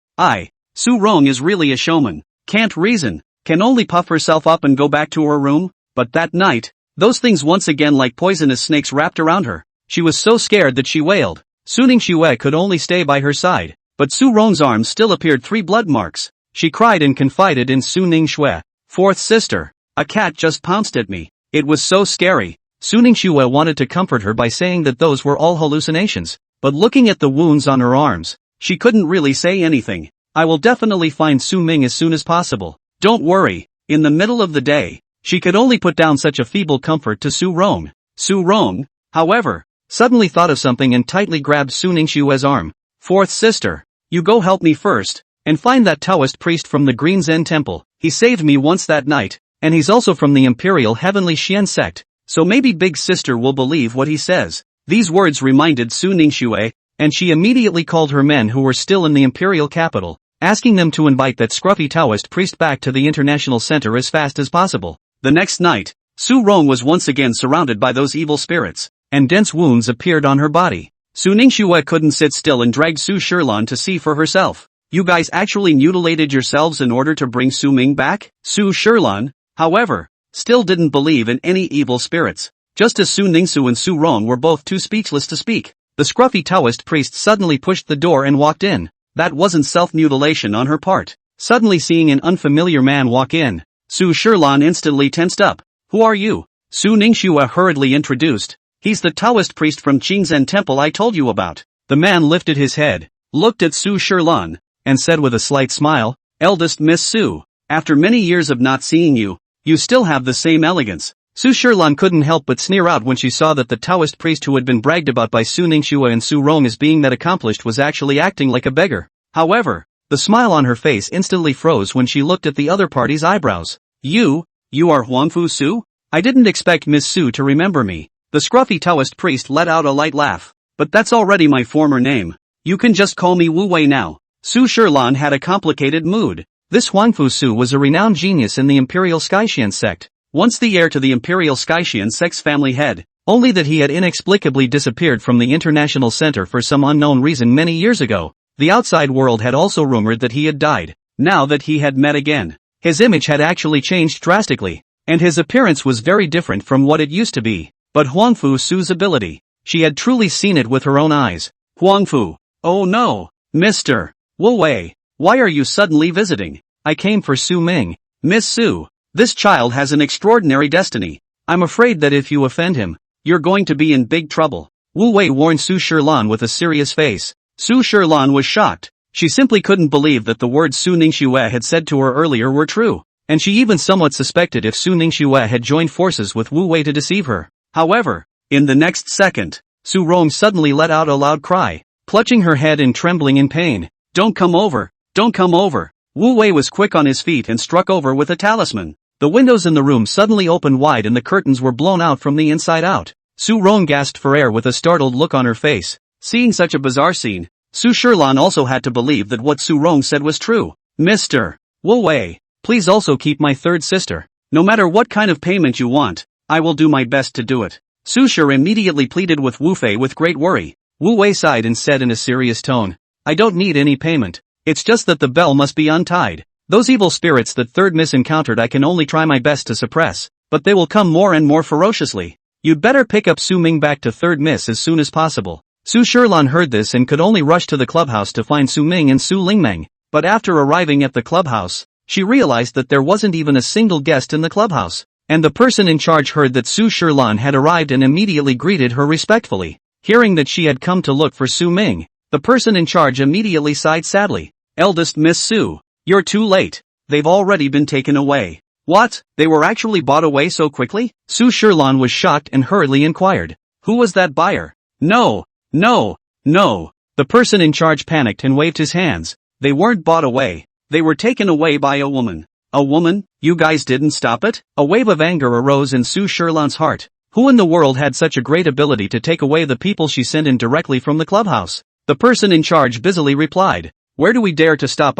Su Rong is really a showman. Can't reason, can only puff herself up and go back to her room. But that night, those things once again like poisonous snakes wrapped around her. She was so scared that she wailed. Su Ningxue could only stay by her side, but Su Rong's arms still appeared 3 blood marks. She cried and confided in Su Ningxue. Fourth sister, a cat just pounced at me. It was so scary. Su Ningxue wanted to comfort her by saying that those were all hallucinations, but looking at the wounds on her arms, she couldn't really say anything. I will definitely find Su Ming as soon as possible. Don't worry. In the middle of the day, she could only put down such a feeble comfort to Su Rong. Su Rong, however, suddenly thought of something and tightly grabbed Su Ningxue's arm. Fourth sister, you go help me first, and find that Taoist priest from the Green Zen Temple. He saved me once that night, and he's also from the Imperial Heavenly Xian sect, so maybe big sister will believe what he says. These words reminded Su Ningxue, and she immediately called her men who were still in the Imperial capital, asking them to invite that scruffy Taoist priest back to the International Center as fast as possible. The next night, Su Rong was once again surrounded by those evil spirits, and dense wounds appeared on her body. Su Ningxue couldn't sit still and dragged Su Shilan to see for herself. You guys actually mutilated yourselves in order to bring Su Ming back? Su Shilan, however, still didn't believe in any evil spirits. Just as Su Ningxu and Su Rong were both too speechless to speak, the scruffy Taoist priest suddenly pushed the door and walked in. That wasn't self-mutilation on her part. Suddenly seeing an unfamiliar man walk in, Su Shilan instantly tensed up. Who are you? Su Ningxue hurriedly introduced. He's the Taoist priest from Qingzhen Temple I told you about. The man lifted his head, looked at Su Shilan, and said with a slight smile, Eldest Miss Su, after many years of not seeing you, you still have the same elegance. Su Shilan couldn't help but sneer out when she saw that the Taoist priest who had been bragged about by Su Ningxue and Su Rong as being that accomplished was actually acting like a beggar. However, the smile on her face instantly froze when she looked at the other party's eyebrows. You are Huangfu Su? I didn't expect Miss Su to remember me. The scruffy Taoist priest let out a light laugh. But that's already my former name. You can just call me Wu Wei now. Su Shilan had a complicated mood. This Huangfu Su was a renowned genius in the Imperial Skyxian sect, once the heir to the Imperial Skyxian sect's family head, only that he had inexplicably disappeared from the International Center for some unknown reason many years ago. The outside world had also rumored that he had died. Now that he had met again, his image had actually changed drastically, and his appearance was very different from what it used to be. But Huangfu Su's ability, she had truly seen it with her own eyes. Huangfu, oh no, Mr. Wu Wei, why are you suddenly visiting? I came for Su Ming. Miss Su, this child has an extraordinary destiny. I'm afraid that if you offend him, you're going to be in big trouble. Wu Wei warned Su Shilan with a serious face. Su Shilan was shocked. She simply couldn't believe that the words Su Ningxue had said to her earlier were true, and she even somewhat suspected if Su Ningxue had joined forces with Wu Wei to deceive her. However, in the next second, Su Rong suddenly let out a loud cry, clutching her head and trembling in pain. Don't come over! Don't come over! Wu Wei was quick on his feet and struck over with a talisman. The windows in the room suddenly opened wide and the curtains were blown out from the inside out. Su Rong gasped for air with a startled look on her face. Seeing such a bizarre scene, Su Shilan also had to believe that what Su Rong said was true. Mr. Wu Wei, please also keep my third sister. No matter what kind of payment you want, I will do my best to do it. Su Shi immediately pleaded with Wu Fei with great worry. Wu Wei sighed and said in a serious tone, I don't need any payment. It's just that the bell must be untied. Those evil spirits that Third Miss encountered I can only try my best to suppress, but they will come more and more ferociously. You'd better pick up Su Ming back to Third Miss as soon as possible. Su Shilan heard this and could only rush to the clubhouse to find Su Ming and Su Lingmeng, but after arriving at the clubhouse, she realized that there wasn't even a single guest in the clubhouse, and the person in charge heard that Su Shilan had arrived and immediately greeted her respectfully. Hearing that she had come to look for Su Ming, the person in charge immediately sighed sadly. Eldest Miss Su, you're too late. They've already been taken away. What? They were actually bought away so quickly? Su Shilan was shocked and hurriedly inquired. Who was that buyer? No. The person in charge panicked and waved his hands. They weren't bought away. They were taken away by a woman. A woman? You guys didn't stop it? A wave of anger arose in Su Shilan's heart. Who in the world had such a great ability to take away the people she sent in directly from the clubhouse? The person in charge busily replied. Where do we dare to stop?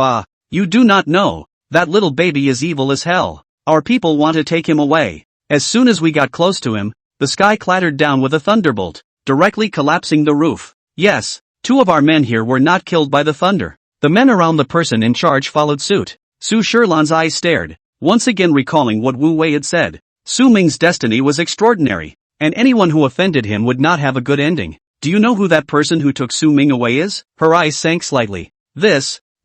You do not know. That little baby is evil as hell. Our people want to take him away. As soon as we got close to him, the sky clattered down with a thunderbolt, directly collapsing the roof. Yes, 2 of our men here were not killed by the thunder. The men around the person in charge followed suit. Su Shilan's eyes stared, once again recalling what Wu Wei had said. Su Ming's destiny was extraordinary, and anyone who offended him would not have a good ending. Do you know who that person who took Su Ming away is? Her eyes sank slightly.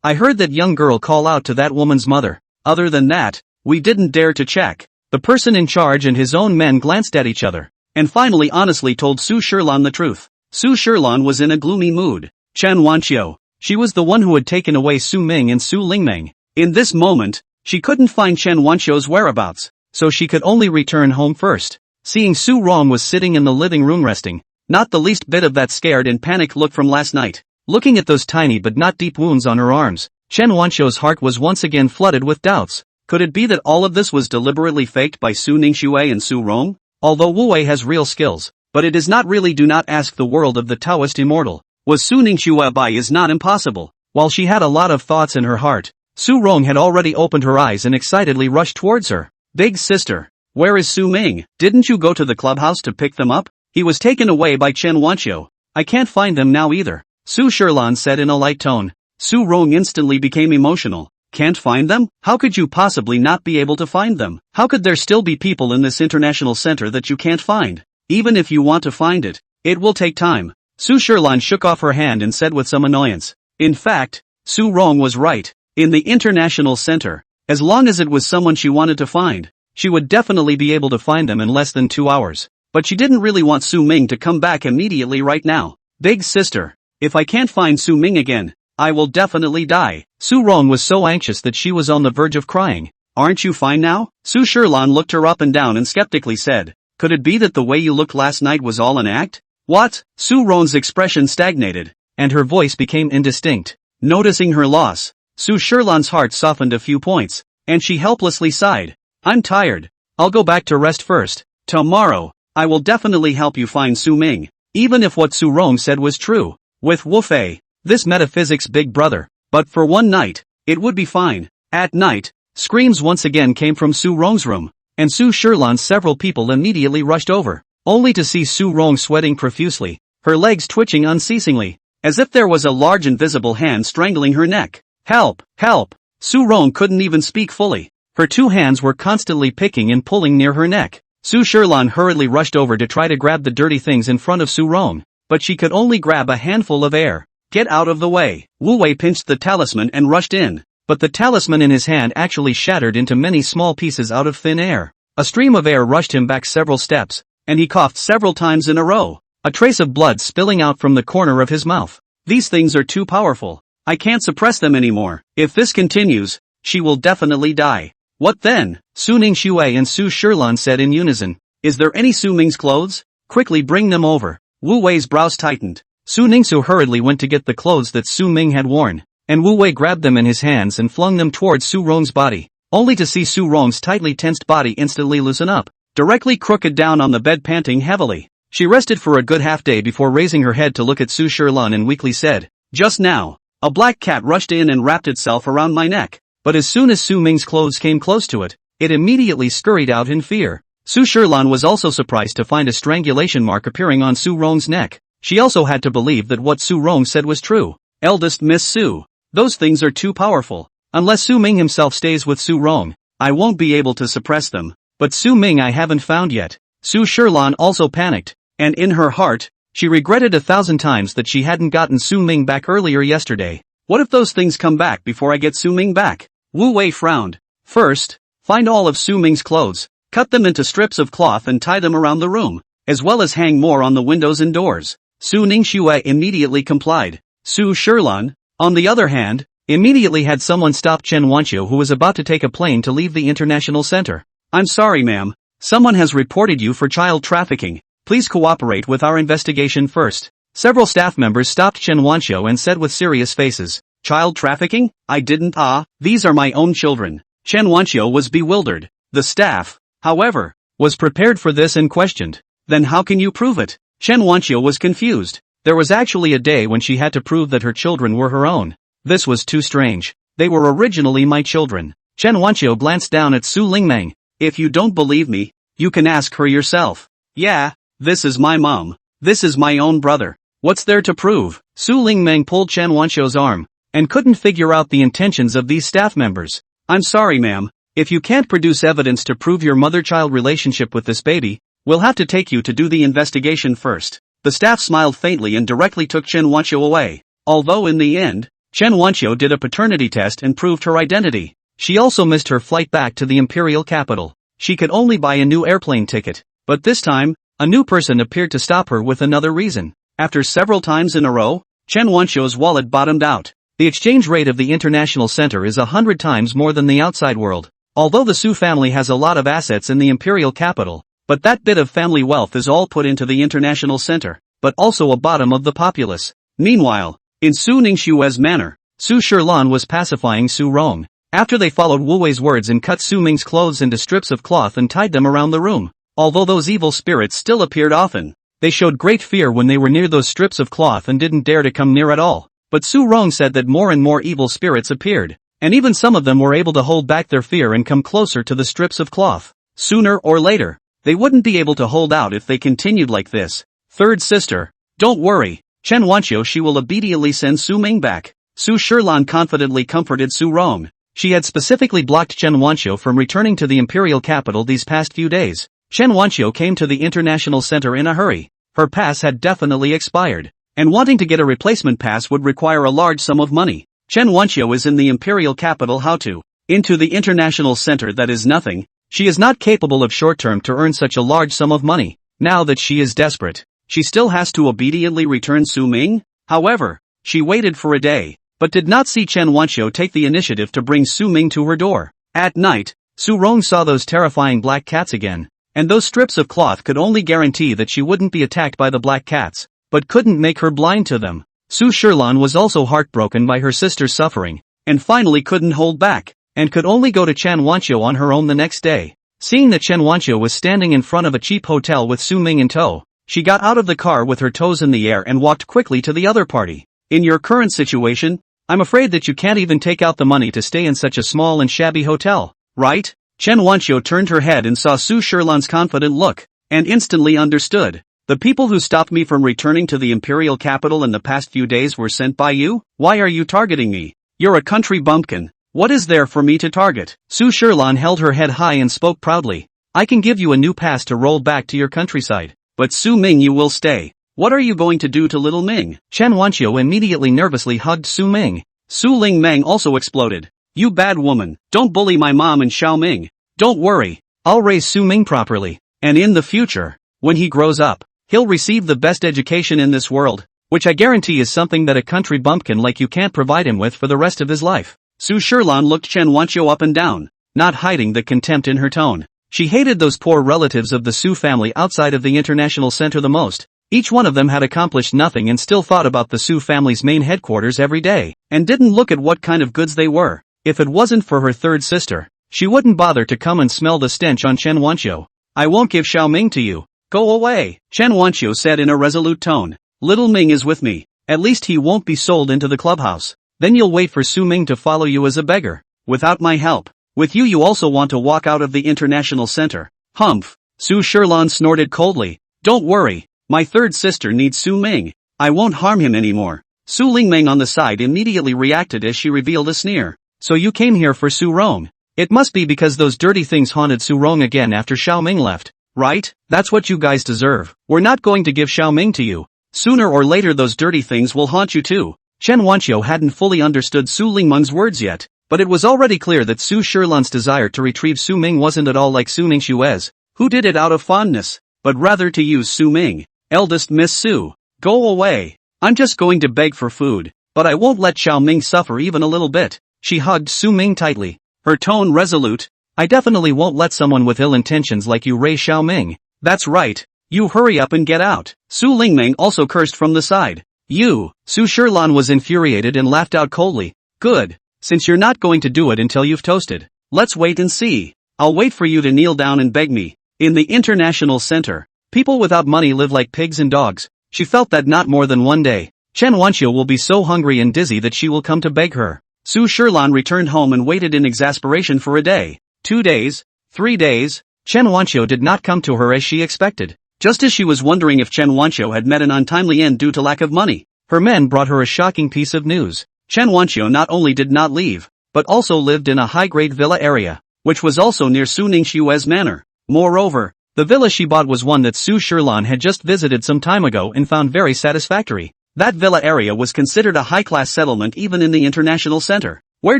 I heard that young girl call out to that woman's mother. Other than that, we didn't dare to check. The person in charge and his own men glanced at each other, and finally honestly told Su Shilan the truth. Su Shilan was in a gloomy mood. Chen Wanqiu. She was the one who had taken away Su Ming and Su Lingmeng. In this moment, she couldn't find Chen Wanqiu's whereabouts, so she could only return home first. Seeing Su Rong was sitting in the living room resting, not the least bit of that scared and panicked look from last night. Looking at those tiny but not deep wounds on her arms, Chen Wanqiu's heart was once again flooded with doubts. Could it be that all of this was deliberately faked by Su Ningxue and Su Rong? Although Wu Wei has real skills, but it is not really. Do not ask the world of the Taoist immortal. Was Su Ningxue by is not impossible. While she had a lot of thoughts in her heart, Su Rong had already opened her eyes and excitedly rushed towards her. Big sister, where is Su Ming? Didn't you go to the clubhouse to pick them up? He was taken away by Chen Wanqiu. I can't find them now either, Su Shilan said in a light tone. Su Rong instantly became emotional. Can't find them? How could you possibly not be able to find them? How could there still be people in this international center that you can't find? Even if you want to find it, it will take time. Su Shilan shook off her hand and said with some annoyance. In fact, Su Rong was right. In the international center, as long as it was someone she wanted to find, she would definitely be able to find them in less than 2 hours. But she didn't really want Su Ming to come back immediately right now. Big sister, if I can't find Su Ming again, I will definitely die. Su Rong was so anxious that she was on the verge of crying. Aren't you fine now? Su Shilan looked her up and down and skeptically said, could it be that the way you looked last night was all an act? What? Su Rong's expression stagnated, and her voice became indistinct. Noticing her loss, Su Shilan's heart softened a few points, and she helplessly sighed. I'm tired. I'll go back to rest first. Tomorrow, I will definitely help you find Su Ming, even if what Su Rong said was true. With Wu Fei, this metaphysics big brother, but for one night, it would be fine. At night, screams once again came from Su Rong's room, and Su Shilan's several people immediately rushed over, only to see Su Rong sweating profusely, her legs twitching unceasingly, as if there was a large invisible hand strangling her neck. Help! Help! Su Rong couldn't even speak fully. Her 2 hands were constantly picking and pulling near her neck. Su Shilan hurriedly rushed over to try to grab the dirty things in front of Su Rong, but she could only grab a handful of air. Get out of the way! Wu Wei pinched the talisman and rushed in, but the talisman in his hand actually shattered into many small pieces out of thin air. A stream of air rushed him back several steps, and he coughed several times in a row, a trace of blood spilling out from the corner of his mouth. These things are too powerful. I can't suppress them anymore. If this continues, she will definitely die. What then? Su Ningxue and Su Shilan said in unison. Is there any Su Ming's clothes? Quickly bring them over. Wu Wei's brows tightened. Su Ningxue hurriedly went to get the clothes that Su Ming had worn, and Wu Wei grabbed them in his hands and flung them towards Su Rong's body, only to see Su Rong's tightly tensed body instantly loosen up, directly crooked down on the bed panting heavily. She rested for a good half day before raising her head to look at Su Shilan and weakly said, just now, a black cat rushed in and wrapped itself around my neck, but as soon as Su Ming's clothes came close to it, it immediately scurried out in fear. Su Shilan was also surprised to find a strangulation mark appearing on Su Rong's neck. She also had to believe that what Su Rong said was true. Eldest Miss Su, those things are too powerful. Unless Su Ming himself stays with Su Rong, I won't be able to suppress them. But Su Ming I haven't found yet. Su Shilan also panicked, and in her heart, she regretted 1,000 times that she hadn't gotten Su Ming back earlier yesterday. What if those things come back before I get Su Ming back? Wu Wei frowned. First, find all of Su Ming's clothes, cut them into strips of cloth and tie them around the room, as well as hang more on the windows and doors. Su Ningxue immediately complied. Su Shilan, on the other hand, immediately had someone stop Chen Wanqiu, who was about to take a plane to leave the international center. I'm sorry ma'am, someone has reported you for child trafficking. Please cooperate with our investigation first. Several staff members stopped Chen Wanqiu and said with serious faces, child trafficking? I didn't. These are my own children. Chen Wanqiu was bewildered. The staff, however, was prepared for this and questioned. Then how can you prove it? Chen Wanqiu was confused. There was actually a day when she had to prove that her children were her own. This was too strange. They were originally my children. Chen Wanqiu glanced down at Su Lingmeng. If you don't believe me, you can ask her yourself. Yeah, this is my mom. This is my own brother. What's there to prove? Su Lingmeng pulled Chen Wanxiu's arm, and couldn't figure out the intentions of these staff members. I'm sorry ma'am, if you can't produce evidence to prove your mother-child relationship with this baby, we'll have to take you to do the investigation first. The staff smiled faintly and directly took Chen Wanxiu away. Although in the end, Chen Wanxiu did a paternity test and proved her identity. She also missed her flight back to the imperial capital. She could only buy a new airplane ticket. But this time, a new person appeared to stop her with another reason. After several times in a row, Chen Wanxiu's wallet bottomed out. The exchange rate of the international center is 100 times more than the outside world. Although the Su family has a lot of assets in the imperial capital, but that bit of family wealth is all put into the international center, but also a bottom of the populace. Meanwhile, in Su Ningxue's manor, Su Shilan was pacifying Su Rong. After they followed Wu Wei's words and cut Su Ming's clothes into strips of cloth and tied them around the room. Although those evil spirits still appeared often, they showed great fear when they were near those strips of cloth and didn't dare to come near at all. But Su Rong said that more and more evil spirits appeared, and even some of them were able to hold back their fear and come closer to the strips of cloth. Sooner or later, they wouldn't be able to hold out if they continued like this. Third sister, don't worry, Chen Wanxiu, she will immediately send Su Ming back. Su Shilan confidently comforted Su Rong. She had specifically blocked Chen Wanxiu from returning to the imperial capital these past few days. Chen Wanxiu came to the international center in a hurry. Her pass had definitely expired, and wanting to get a replacement pass would require a large sum of money. Chen Wanxiu is in the imperial capital. How to into the international center? That is nothing. She is not capable of short-term to earn such a large sum of money. Now that she is desperate, she still has to obediently return Su Ming. However, she waited for a day, but did not see Chen Wanxiu take the initiative to bring Su Ming to her door. At night, Su Rong saw those terrifying black cats again, and those strips of cloth could only guarantee that she wouldn't be attacked by the black cats, but couldn't make her blind to them. Su Shilan was also heartbroken by her sister's suffering, and finally couldn't hold back, and could only go to Chen Wanxiu on her own the next day. Seeing that Chen Wanxiu was standing in front of a cheap hotel with Su Ming in tow, she got out of the car with her toes in the air and walked quickly to the other party. In your current situation, I'm afraid that you can't even take out the money to stay in such a small and shabby hotel, right? Chen Wanxiu turned her head and saw Su Shilan's confident look, and instantly understood. The people who stopped me from returning to the imperial capital in the past few days were sent by you? Why are you targeting me? You're a country bumpkin. What is there for me to target? Su Shilan held her head high and spoke proudly. I can give you a new pass to roll back to your countryside. But Su Ming, you will stay. What are you going to do to little Ming? Chen Wanxiu immediately nervously hugged Su Ming. Su Lingmeng also exploded. You bad woman, don't bully my mom and Xiao Ming. Don't worry, I'll raise Su Ming properly, and in the future, when he grows up, he'll receive the best education in this world, which I guarantee is something that a country bumpkin like you can't provide him with for the rest of his life. Su Shilan looked Chen Wanxiu up and down, not hiding the contempt in her tone. She hated those poor relatives of the Su family outside of the international center the most. Each one of them had accomplished nothing and still thought about the Su family's main headquarters every day, and didn't look at what kind of goods they were. If it wasn't for her third sister, she wouldn't bother to come and smell the stench on Chen Wanxiu. I won't give Xiao Ming to you. Go away, Chen Wanxiu said in a resolute tone. Little Ming is with me. At least he won't be sold into the clubhouse. Then you'll wait for Su Ming to follow you as a beggar, without my help. With you also want to walk out of the international center. Humph. Su Shilan snorted coldly. Don't worry, my third sister needs Su Ming. I won't harm him anymore. Su Lingmeng on the side immediately reacted as she revealed a sneer. So you came here for Su Rong. It must be because those dirty things haunted Su Rong again after Xiao Ming left, right? That's what you guys deserve. We're not going to give Xiao Ming to you. Sooner or later those dirty things will haunt you too. Chen Wanxiu hadn't fully understood Su Lingmeng's words yet, but it was already clear that Su Shilan's desire to retrieve Su Ming wasn't at all like Su Ningxue's, who did it out of fondness, but rather to use Su Ming. Eldest Miss Su, go away. I'm just going to beg for food, but I won't let Xiao Ming suffer even a little bit. She hugged Su Ming tightly, her tone resolute. I definitely won't let someone with ill intentions like you raise Xiao Ming. That's right. You hurry up and get out. Su Lingmeng also cursed from the side. You. Su Shilan was infuriated and laughed out coldly. Good. Since you're not going to do it until you've toasted, let's wait and see. I'll wait for you to kneel down and beg me. In the international center, people without money live like pigs and dogs. She felt that not more than one day, Chen Wanxiu will be so hungry and dizzy that she will come to beg her. Su Shilan returned home and waited in exasperation for a day, 2 days, 3 days. Chen Wanxiu did not come to her as she expected. Just as she was wondering if Chen Wanqiu had met an untimely end due to lack of money, her men brought her a shocking piece of news. Chen Wanqiu not only did not leave, but also lived in a high-grade villa area, which was also near Su Ningxue's manor. Moreover, the villa she bought was one that Su Shilan had just visited some time ago and found very satisfactory. That villa area was considered a high-class settlement even in the international center. Where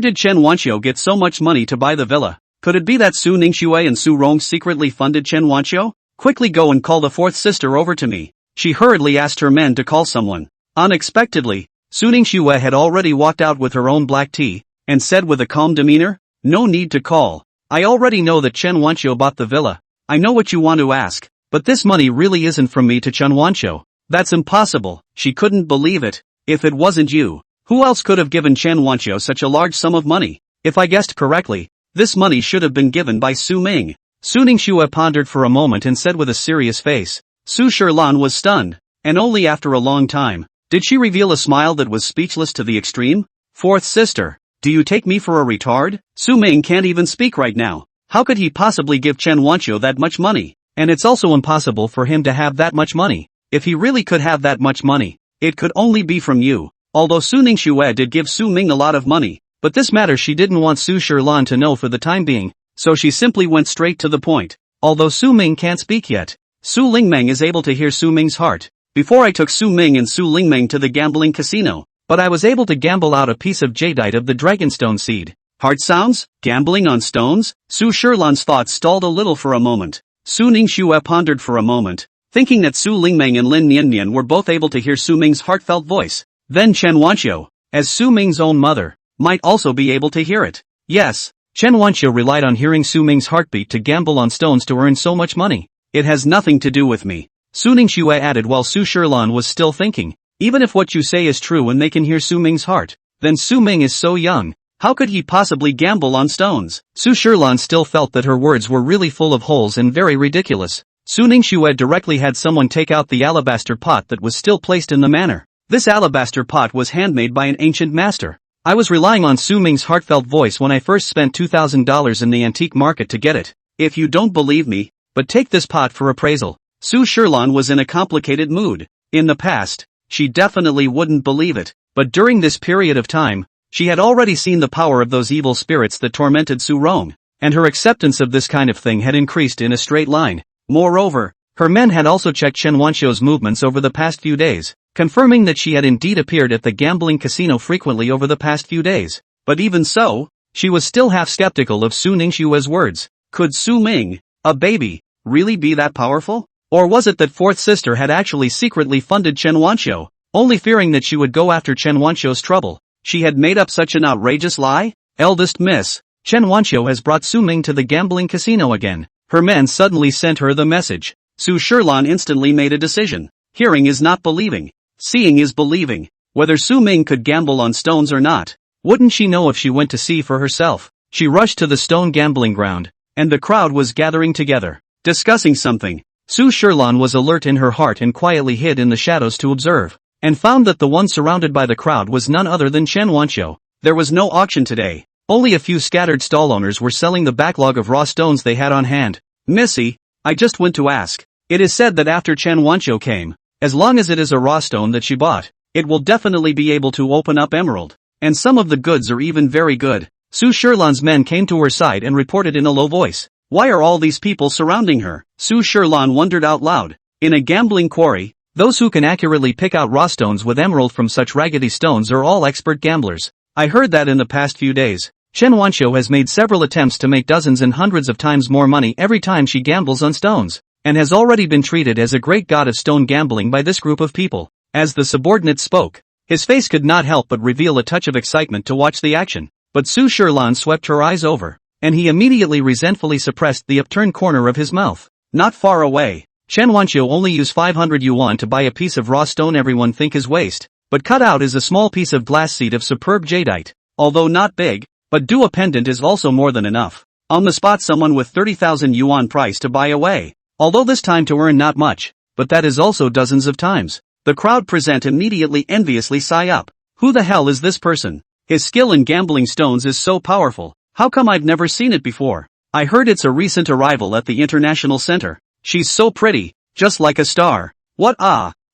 did Chen Wanqiu get so much money to buy the villa? Could it be that Su Ningxue and Su Rong secretly funded Chen Wanqiu? Quickly go and call the fourth sister over to me. She hurriedly asked her men to call someone. Unexpectedly, Su Ningxue had already walked out with her own black tea, and said with a calm demeanor, "No need to call. I already know that Chen Wanqiu bought the villa. I know what you want to ask, but this money really isn't from me to Chen Wanqiu. That's impossible." She couldn't believe it. If it wasn't you, who else could have given Chen Wanqiu such a large sum of money? If I guessed correctly, this money should have been given by Su Ming. Su Ningxue pondered for a moment and said with a serious face. Su Shilan was stunned, and only after a long time did she reveal a smile that was speechless to the extreme. "Fourth sister, do you take me for a retard? Su Ming can't even speak right now. How could he possibly give Chen Wanqiu that much money? And it's also impossible for him to have that much money. If he really could have that much money, it could only be from you." Although Su Ningxue did give Su Ming a lot of money, but this matter she didn't want Su Shilan to know for the time being, so she simply went straight to the point. Although Su Ming can't speak yet, Su Lingmeng is able to hear Su Ming's heart. "Before I took Su Ming and Su Lingmeng to the gambling casino, but I was able to gamble out a piece of jadeite of the dragonstone seed." Heart sounds? Gambling on stones? Su Shilan's thoughts stalled a little for a moment. Su Ningxue pondered for a moment, thinking that Su Lingmeng and Lin Niannian were both able to hear Su Ming's heartfelt voice. Then Chen Wanqiu, as Su Ming's own mother, might also be able to hear it. Yes, Chen Wanqiu relied on hearing Su Ming's heartbeat to gamble on stones to earn so much money. "It has nothing to do with me," Su Ningxue added while Su Shilan was still thinking. "Even if what you say is true and they can hear Su Ming's heart, then Su Ming is so young. How could he possibly gamble on stones?" Su Shilan still felt that her words were really full of holes and very ridiculous. Su Ningxue directly had someone take out the alabaster pot that was still placed in the manor. This alabaster pot was handmade by an ancient master. "I was relying on Su Ming's heartfelt voice when I first spent $2,000 in the antique market to get it. If you don't believe me, but take this pot for appraisal." Su Shilan was in a complicated mood. In the past, she definitely wouldn't believe it, but during this period of time, she had already seen the power of those evil spirits that tormented Su Rong, and her acceptance of this kind of thing had increased in a straight line. Moreover, her men had also checked Chen Wanqiu's movements over the past few days, confirming that she had indeed appeared at the gambling casino frequently over the past few days. But even so, she was still half skeptical of Su Ningxue's words. Could Su Ming, a baby, really be that powerful? Or was it that fourth sister had actually secretly funded Chen Wanqiu, only fearing that she would go after Chen Wanqiu's trouble? She had made up such an outrageous lie? "Eldest miss, Chen Wanqiu has brought Su Ming to the gambling casino again." Her men suddenly sent her the message. Su Shilan instantly made a decision. Hearing is not believing. Seeing is believing. Whether Su Ming could gamble on stones or not, wouldn't she know if she went to see for herself? She rushed to the stone gambling ground, and the crowd was gathering together, discussing something. Su Shilan was alert in her heart and quietly hid in the shadows to observe, and found that the one surrounded by the crowd was none other than Chen Wanqiu. There was no auction today. Only a few scattered stall owners were selling the backlog of raw stones they had on hand. "Missy, I just went to ask. It is said that after Chen Wanqiu came, as long as it is a raw stone that she bought, it will definitely be able to open up emerald. And some of the goods are even very good." Su Shilan's men came to her side and reported in a low voice. Why are all these people surrounding her? Su Shilan wondered out loud. In a gambling quarry, those who can accurately pick out raw stones with emerald from such raggedy stones are all expert gamblers. I heard that in the past few days, Chen Wanqiu has made several attempts to make dozens and hundreds of times more money every time she gambles on stones, and has already been treated as a great god of stone gambling by this group of people. As the subordinate spoke, his face could not help but reveal a touch of excitement to watch the action, but Su Shilan swept her eyes over, and he immediately resentfully suppressed the upturned corner of his mouth. Not far away, Chen Wanqiu only used 500 yuan to buy a piece of raw stone everyone think is waste, but cut out is a small piece of glass seed of superb jadeite. Although not big, but do a pendant is also more than enough. On the spot someone with 30,000 yuan price to buy away. Although this time to earn not much, but that is also dozens of times. The crowd present immediately enviously sigh up. Who the hell is this person? His skill in gambling stones is so powerful. How come I've never seen it before? I heard it's a recent arrival at the international center. She's so pretty, just like a star. What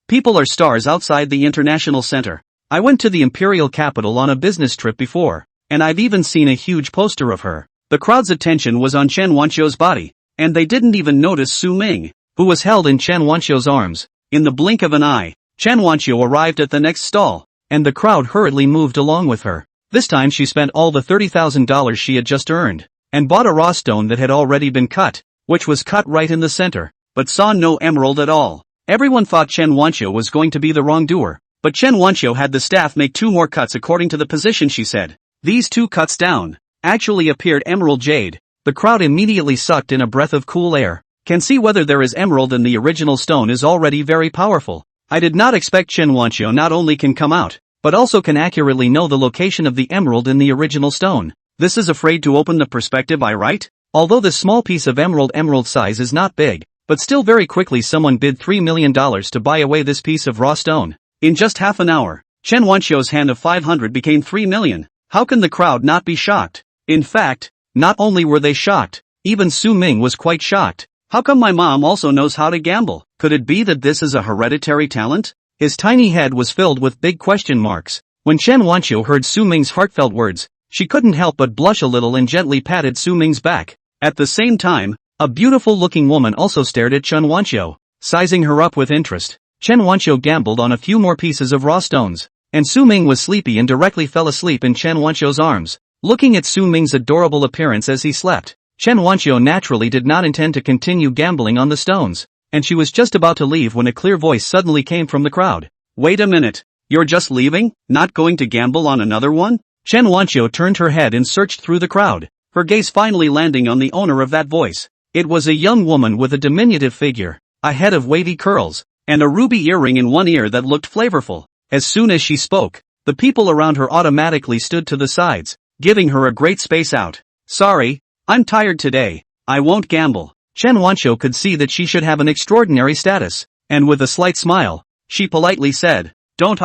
people are stars outside the International Center. I went to the Imperial Capital on a business trip before, and I've even seen a huge poster of her. The crowd's attention was on Chen Wanqiu's body, and they didn't even notice Su Ming, who was held in Chen Wanqiu's arms. In the blink of an eye, Chen Wanqiu arrived at the next stall, and the crowd hurriedly moved along with her. This time she spent all the $30,000 she had just earned, and bought a raw stone that had already been cut, which was cut right in the center, but saw no emerald at all. Everyone thought Chen Wanqiu was going to be the wrongdoer, but Chen Wanqiu had the staff make 2 more cuts according to the position she said. These 2 cuts down actually appeared emerald jade. The crowd immediately sucked in a breath of cool air. Can see whether there is emerald in the original stone is already very powerful. I did not expect Chen Wanqiu not only can come out, but also can accurately know the location of the emerald in the original stone. This is afraid to open the perspective eye, right? Although this small piece of emerald size is not big, but still very quickly someone bid $3 million to buy away this piece of raw stone. In just half an hour, Chen Wanqiu's hand of 500 became 3 million. How can the crowd not be shocked? In fact, not only were they shocked, even Su Ming was quite shocked. How come my mom also knows how to gamble? Could it be that this is a hereditary talent? His tiny head was filled with big question marks. When Chen Wanqiu heard Su Ming's heartfelt words, she couldn't help but blush a little and gently patted Su Ming's back. At the same time, a beautiful-looking woman also stared at Chen Wanqiu, sizing her up with interest. Chen Wanqiu gambled on a few more pieces of raw stones, and Su Ming was sleepy and directly fell asleep in Chen Wanqiu's arms. Looking at Su Ming's adorable appearance as he slept, Chen Wanqiu naturally did not intend to continue gambling on the stones, and she was just about to leave when a clear voice suddenly came from the crowd. Wait a minute, you're just leaving? Not going to gamble on another one? Chen Wanqiu turned her head and searched through the crowd, her gaze finally landing on the owner of that voice. It was a young woman with a diminutive figure, a head of wavy curls, and a ruby earring in one ear that looked flavorful. As soon as she spoke, the people around her automatically stood to the sides, giving her a great space out. Sorry, I'm tired today, I won't gamble. Chen Wanqiu could see that she should have an extraordinary status, and with a slight smile, she politely said, Don't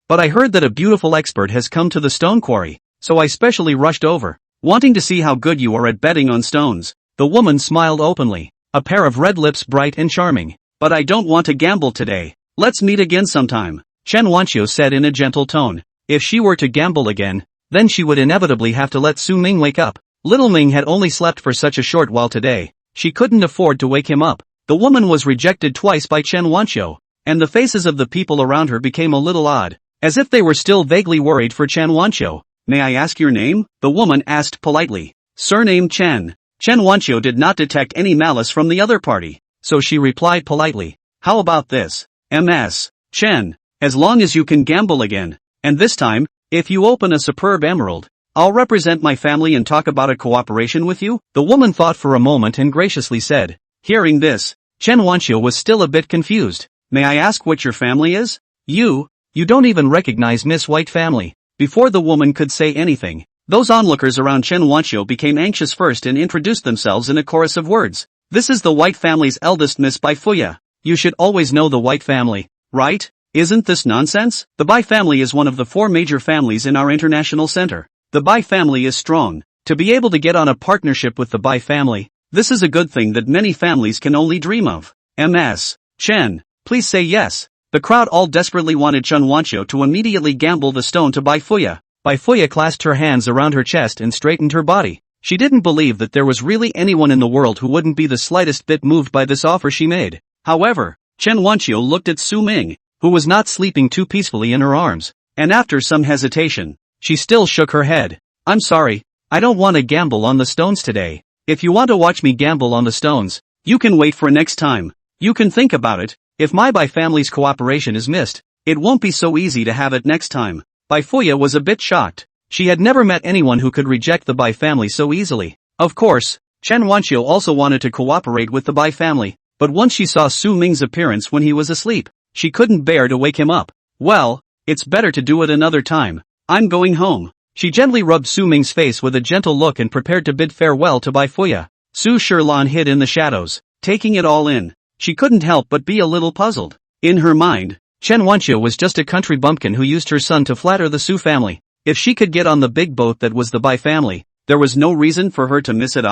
but I heard that a beautiful expert has come to the stone quarry, so I specially rushed over, wanting to see how good you are at betting on stones. The woman smiled openly, a pair of red lips bright and charming. But I don't want to gamble today. Let's meet again sometime, Chen Wanqiu said in a gentle tone. If she were to gamble again, then she would inevitably have to let Su Ming wake up. Little Ming had only slept for such a short while today. She couldn't afford to wake him up. The woman was rejected twice by Chen Wanqiu, and the faces of the people around her became a little odd, as if they were still vaguely worried for Chen Wanqiu. May I ask your name? The woman asked politely. Surname Chen. Chen Wanqiu did not detect any malice from the other party, so she replied politely. How about this? Ms. Chen, as long as you can gamble again, and this time, if you open a superb emerald, I'll represent my family and talk about a cooperation with you. The woman thought for a moment and graciously said. Hearing this, Chen Wanqiu was still a bit confused. May I ask what your family is? You don't even recognize Miss White family. Before the woman could say anything, those onlookers around Chen Wanqiu became anxious first and introduced themselves in a chorus of words. This is the White family's eldest Miss Bai Fuya. You should always know the White family, right? Isn't this nonsense? The Bai family is one of the 4 major families in our international center. The Bai family is strong. To be able to get on a partnership with the Bai family, this is a good thing that many families can only dream of. Ms. Chen, please say yes. The crowd all desperately wanted Chen Wanqiu to immediately gamble the stone to Bai Fuya. Bai Fuya clasped her hands around her chest and straightened her body. She didn't believe that there was really anyone in the world who wouldn't be the slightest bit moved by this offer she made. However, Chen Wanqiu looked at Su Ming, who was not sleeping too peacefully in her arms, and after some hesitation, she still shook her head. I'm sorry, I don't want to gamble on the stones today. If you want to watch me gamble on the stones, you can wait for next time. You can think about it. If my Bai family's cooperation is missed, it won't be so easy to have it next time. Bai Fuya was a bit shocked. She had never met anyone who could reject the Bai family so easily. Of course, Chen Wanqiu also wanted to cooperate with the Bai family, but once she saw Su Ming's appearance when he was asleep, she couldn't bear to wake him up. Well, it's better to do it another time. I'm going home. She gently rubbed Su Ming's face with a gentle look and prepared to bid farewell to Bai Fuya. Su Shilan hid in the shadows, taking it all in. She couldn't help but be a little puzzled. In her mind, Chen Wanqiu was just a country bumpkin who used her son to flatter the Su family. If she could get on the big boat that was the Bai family, there was no reason for her to miss it.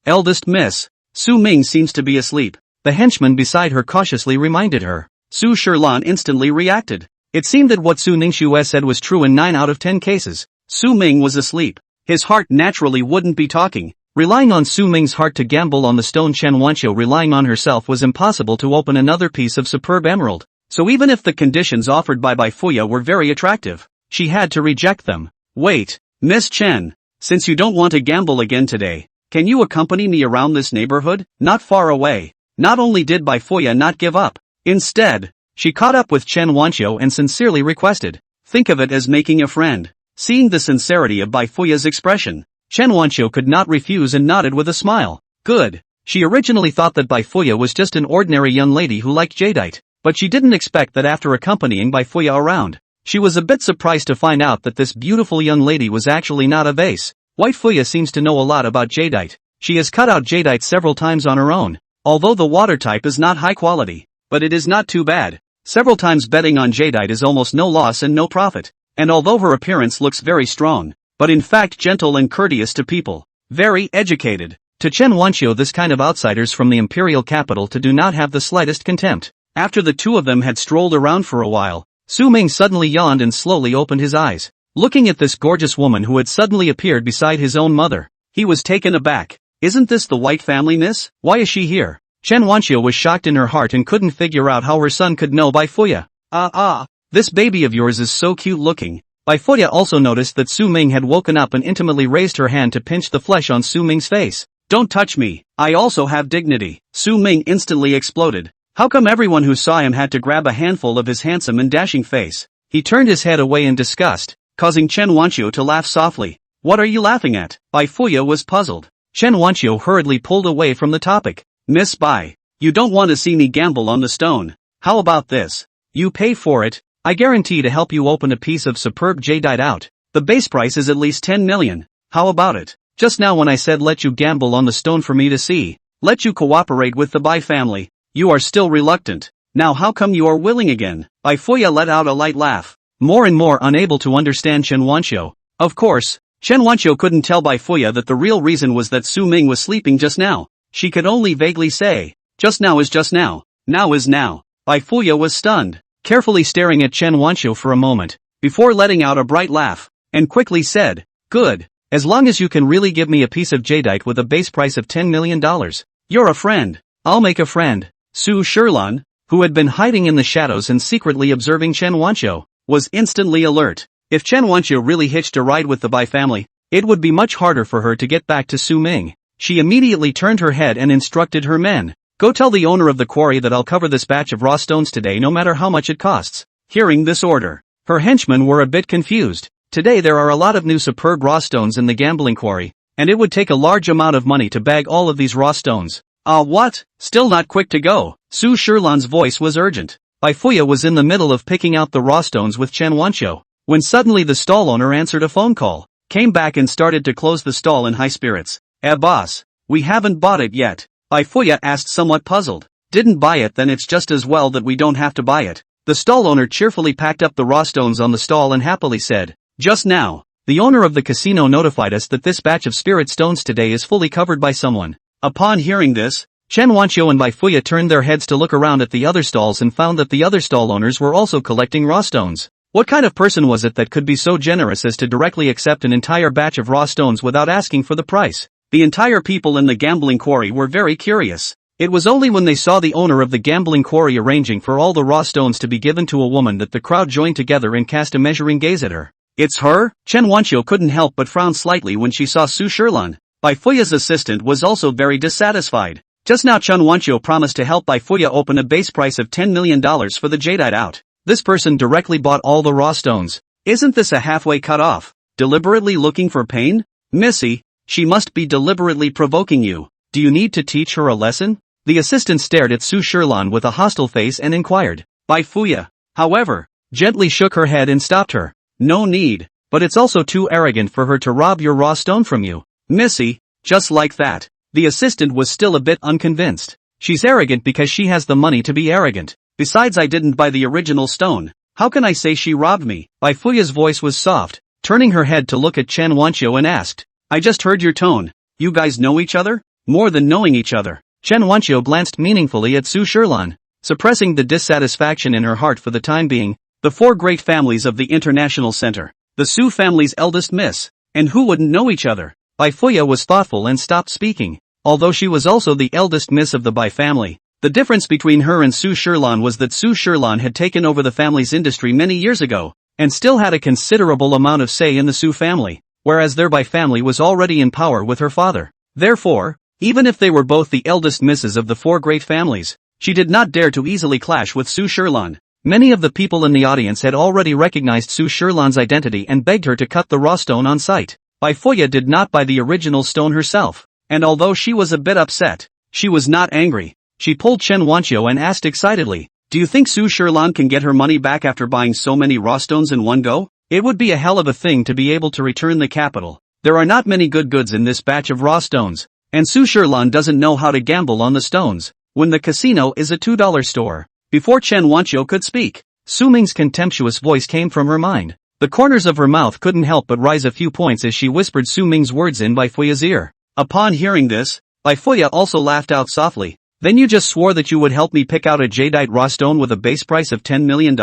Eldest Miss Su Ming seems to be asleep. the henchman beside her cautiously reminded her. Su Shilan instantly reacted. It seemed that what Su Ningshue said was true in 9 out of 10 cases. Su Ming was asleep. His heart naturally wouldn't be talking. Relying on Su Ming's heart to gamble on the stone, Chen Wanqiu relying on herself was impossible to open another piece of superb emerald. So even if the conditions offered by Bai Fuya were very attractive, she had to reject them. Wait, Miss Chen, since you don't want to gamble again today, can you accompany me around this neighborhood? Not far away. Not only did Bai Fuya not give up, instead, she caught up with Chen Wanqiu and sincerely requested, think of it as making a friend. Seeing the sincerity of Bai Fuya's expression, Chen Wanqiu could not refuse and nodded with a smile. Good. She originally thought that Bai Fuya was just an ordinary young lady who liked jadeite, but she didn't expect that after accompanying Bai Fuya around, she was a bit surprised to find out that this beautiful young lady was actually not a vase. White Fuya seems to know a lot about jadeite. She has cut out jadeite several times on her own, although the water type is not high quality, but it is not too bad. Several times betting on jadeite is almost no loss and no profit, and although her appearance looks very strong, but in fact gentle and courteous to people, very educated. To Chen Wanqiu this kind of outsiders from the imperial capital do not have the slightest contempt. After the two of them had strolled around for a while, Su Ming suddenly yawned and slowly opened his eyes. Looking at this gorgeous woman who had suddenly appeared beside his own mother, he was taken aback. Isn't this the White family, miss? Why is she here? Chen Wanqiu was shocked in her heart and couldn't figure out how her son could know Bai Fuya. This baby of yours is so cute looking. Bai Fuya also noticed that Su Ming had woken up and intimately raised her hand to pinch the flesh on Su Ming's face. Don't touch me, I also have dignity. Su Ming instantly exploded. How come everyone who saw him had to grab a handful of his handsome and dashing face? He turned his head away in disgust, causing Chen Wanqiu to laugh softly. What are you laughing at? Bai Fuya was puzzled. Chen Wanqiu hurriedly pulled away from the topic. Miss Bai, you don't want to see me gamble on the stone. How about this? You pay for it. I guarantee to help you open a piece of superb jadeite out. The base price is at least 10 million. How about it? Just now when I said let you gamble on the stone for me to see, let you cooperate with the Bai family, you are still reluctant. Now how come you are willing again? Bai Fuya let out a light laugh, more and more unable to understand Chen Wanqiu. Of course, Chen Wanqiu couldn't tell Bai Fuya that the real reason was that Su Ming was sleeping just now. She could only vaguely say, just now is just now, now is now. Bai Fuya was stunned, carefully staring at Chen Wanqiu for a moment, before letting out a bright laugh, and quickly said, good, as long as you can really give me a piece of jadeite with a base price of $10 million, you're a friend. I'll make a friend. Su Shilan, who had been hiding in the shadows and secretly observing Chen Wanqiu, was instantly alert. If Chen Wanqiu really hitched a ride with the Bai family, it would be much harder for her to get back to Su Ming. She immediately turned her head and instructed her men, go tell the owner of the quarry that I'll cover this batch of raw stones today no matter how much it costs. Hearing this order, her henchmen were a bit confused. Today there are a lot of new superb raw stones in the gambling quarry, and it would take a large amount of money to bag all of these raw stones. What? Still not quick to go? Su Shilan's voice was urgent. Bai Fuya was in the middle of picking out the raw stones with Chen Wanqiu, when suddenly the stall owner answered a phone call, came back and started to close the stall in high spirits. Boss, we haven't bought it yet. Bai Fuya asked somewhat puzzled. Didn't buy it? Then it's just as well that we don't have to buy it. The stall owner cheerfully packed up the raw stones on the stall and happily said, just now, the owner of the casino notified us that this batch of spirit stones today is fully covered by someone. Upon hearing this, Chen Wanqiu and Bai Fuya turned their heads to look around at the other stalls and found that the other stall owners were also collecting raw stones. What kind of person was it that could be so generous as to directly accept an entire batch of raw stones without asking for the price? The entire people in the gambling quarry were very curious. It was only when they saw the owner of the gambling quarry arranging for all the raw stones to be given to a woman that the crowd joined together and cast a measuring gaze at her. It's her? Chen Wanqiu couldn't help but frown slightly when she saw Su Shilan. Bai Fuya's assistant was also very dissatisfied. Just now Chen Wanqiu promised to help Bai Fuya open a base price of $10 million for the jadeite out. This person directly bought all the raw stones. Isn't this a halfway cut off? Deliberately looking for pain? Missy, she must be deliberately provoking you. Do you need to teach her a lesson? The assistant stared at Su Shilan with a hostile face and inquired. Bai Fuya, however, gently shook her head and stopped her. No need, but it's also too arrogant for her to rob your raw stone from you. Missy, just like that. The assistant was still a bit unconvinced. She's arrogant because she has the money to be arrogant. Besides, I didn't buy the original stone. How can I say she robbed me? Bai Fuya's voice was soft, turning her head to look at Chen Wanqiu and asked, I just heard your tone. You guys know each other? More than knowing each other. Chen Wanqiu glanced meaningfully at Su Shilan, suppressing the dissatisfaction in her heart for the time being. The four great families of the International Center. The Su family's eldest miss. And who wouldn't know each other? Bai Fuya was thoughtful and stopped speaking. Although she was also the eldest miss of the Bai family, the difference between her and Su Shilan was that Su Shilan had taken over the family's industry many years ago, and still had a considerable amount of say in the Su family, whereas their Bai family was already in power with her father. Therefore, even if they were both the eldest misses of the four great families, she did not dare to easily clash with Su Shilan. Many of the people in the audience had already recognized Su Shilan's identity and begged her to cut the raw stone on sight. Bai Fuya did not buy the original stone herself, and although she was a bit upset, she was not angry. She pulled Chen Wanqiu and asked excitedly, "Do you think Su Shilan can get her money back after buying so many raw stones in one go? It would be a hell of a thing to be able to return the capital. There are not many good goods in this batch of raw stones, and Su Shilan doesn't know how to gamble on the stones, when the casino is a $2 store." Before Chen Wanqiu could speak, Su Ming's contemptuous voice came from her mind. The corners of her mouth couldn't help but rise a few points as she whispered Su Ming's words in Bai Fuya's ear. Upon hearing this, Bai Fuya also laughed out softly. "Then you just swore that you would help me pick out a jadeite raw stone with a base price of $10 million?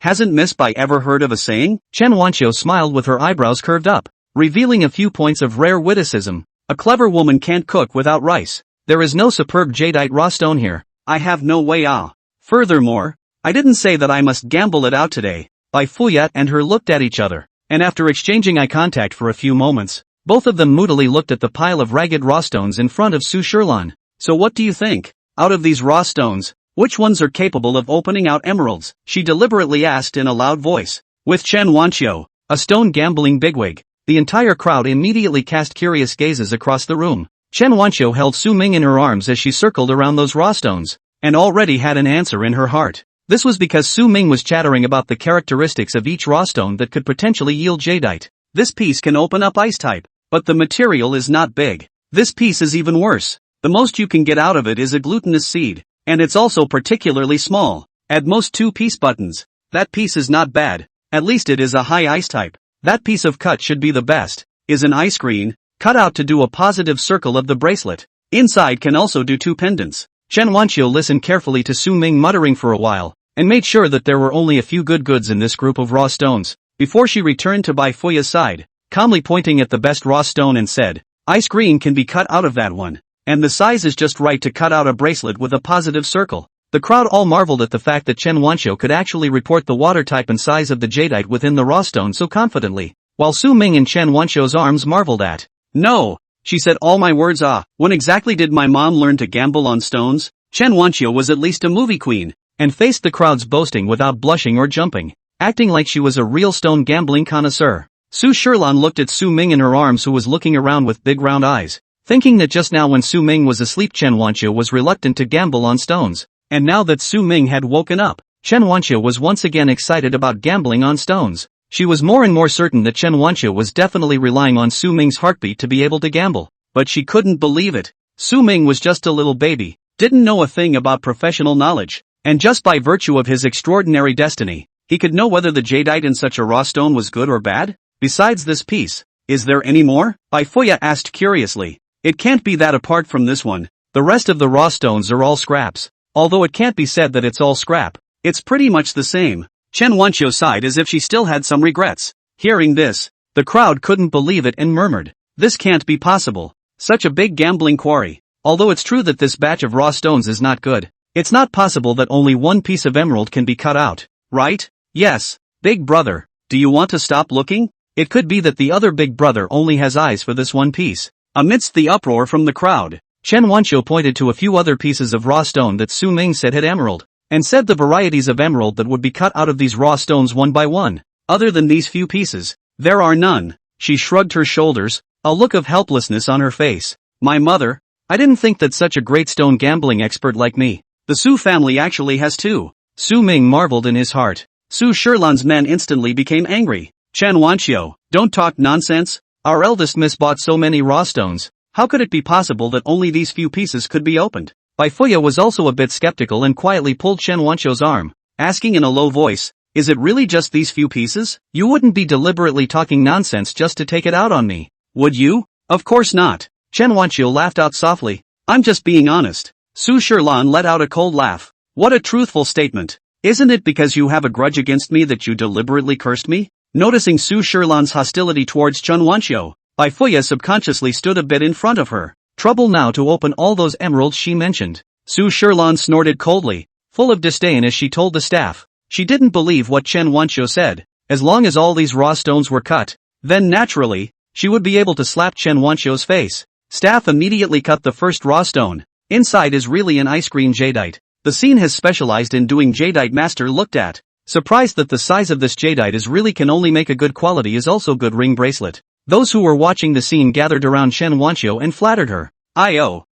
Hasn't Miss Bai ever heard of a saying?" Chen Wanqiu smiled with her eyebrows curved up, revealing a few points of rare witticism. "A clever woman can't cook without rice. There is no superb jadeite raw stone here. I have no way ah. Furthermore, I didn't say that I must gamble it out today." Bai Fuya and her looked at each other, and after exchanging eye contact for a few moments, both of them moodily looked at the pile of ragged raw stones in front of Su Shilan. "So what do you think? Out of these raw stones, which ones are capable of opening out emeralds?" she deliberately asked in a loud voice. With Chen Wanqiu, a stone gambling bigwig, the entire crowd immediately cast curious gazes across the room. Chen Wanqiu held Su Ming in her arms as she circled around those raw stones, and already had an answer in her heart. This was because Su Ming was chattering about the characteristics of each raw stone that could potentially yield jadeite. "This piece can open up ice type, but the material is not big. This piece is even worse. The most you can get out of it is a glutinous seed, and it's also particularly small. At most 2 piece buttons. That piece is not bad, at least it is a high ice type. That piece of cut should be the best, is an ice green, cut out to do a positive circle of the bracelet. Inside can also do 2 pendants." Chen Wanqiu listened carefully to Su Ming muttering for a while, and made sure that there were only a few good goods in this group of raw stones, before she returned to Bai Fuya's side, calmly pointing at the best raw stone and said, "Ice green can be cut out of that one, and the size is just right to cut out a bracelet with a positive circle." The crowd all marveled at the fact that Chen Wanqiu could actually report the water type and size of the jadeite within the raw stone so confidently, while Su Ming and Chen Wanqiu's arms marveled at. "No," she said, "all my words ah. When exactly did my mom learn to gamble on stones?" Chen Wanqiu was at least a movie queen, and faced the crowd's boasting without blushing or jumping, acting like she was a real stone gambling connoisseur. Su Shilan looked at Su Ming in her arms, who was looking around with big round eyes, thinking that just now when Su Ming was asleep Chen Wanqiu was reluctant to gamble on stones, and now that Su Ming had woken up, Chen Wanqiu was once again excited about gambling on stones. She was more and more certain that Chen Wanqiu was definitely relying on Su Ming's heartbeat to be able to gamble, but she couldn't believe it. Su Ming was just a little baby, didn't know a thing about professional knowledge, and just by virtue of his extraordinary destiny, he could know whether the jadeite in such a raw stone was good or bad. "Besides this piece, is there any more?" Bai Fuya asked curiously. "It can't be that apart from this one, the rest of the raw stones are all scraps. Although it can't be said that it's all scrap, it's pretty much the same." Chen Wanqiu sighed as if she still had some regrets. Hearing this, the crowd couldn't believe it and murmured, "This can't be possible. Such a big gambling quarry. Although it's true that this batch of raw stones is not good, it's not possible that only 1 piece of emerald can be cut out, right?" "Yes, big brother, do you want to stop looking? It could be that the other big brother only has eyes for this 1 piece." Amidst the uproar from the crowd, Chen Wanqiu pointed to a few other pieces of raw stone that Su Ming said had emerald, and said the varieties of emerald that would be cut out of these raw stones one by one. "Other than these few pieces, there are none." She shrugged her shoulders, a look of helplessness on her face. "My mother, I didn't think that such a great stone gambling expert like me. The Su family actually has 2. Su Ming marveled in his heart. Su Shilan's men instantly became angry. "Chen Wanqiu, don't talk nonsense. Our eldest miss bought so many raw stones. How could it be possible that only these few pieces could be opened?" Bai Fuya was also a bit skeptical and quietly pulled Chen Wanqiu's arm, asking in a low voice, "Is it really just these few pieces? You wouldn't be deliberately talking nonsense just to take it out on me, would you?" "Of course not." Chen Wanqiu laughed out softly. I'm just being honest. Su Shilan let out a cold laugh. What a truthful statement. Isn't it because you have a grudge against me that you deliberately cursed me? Noticing Su Shilan's hostility towards Chen Wanqiu, Bai Fuya subconsciously stood a bit in front of her. Trouble now to open all those emeralds she mentioned. Su Shilan snorted coldly, full of disdain as she told the staff. She didn't believe what Chen Wanqiu said. As long as all these raw stones were cut, then naturally, she would be able to slap Chen Wanqiu's face. Staff immediately cut the first raw stone. Inside is really an ice cream jadeite. The scene has specialized in doing jadeite master looked at. Surprised that the size of this jadeite is really can only make a good quality is also good ring bracelet. Those who were watching the scene gathered around Chen Wanqiu and flattered her.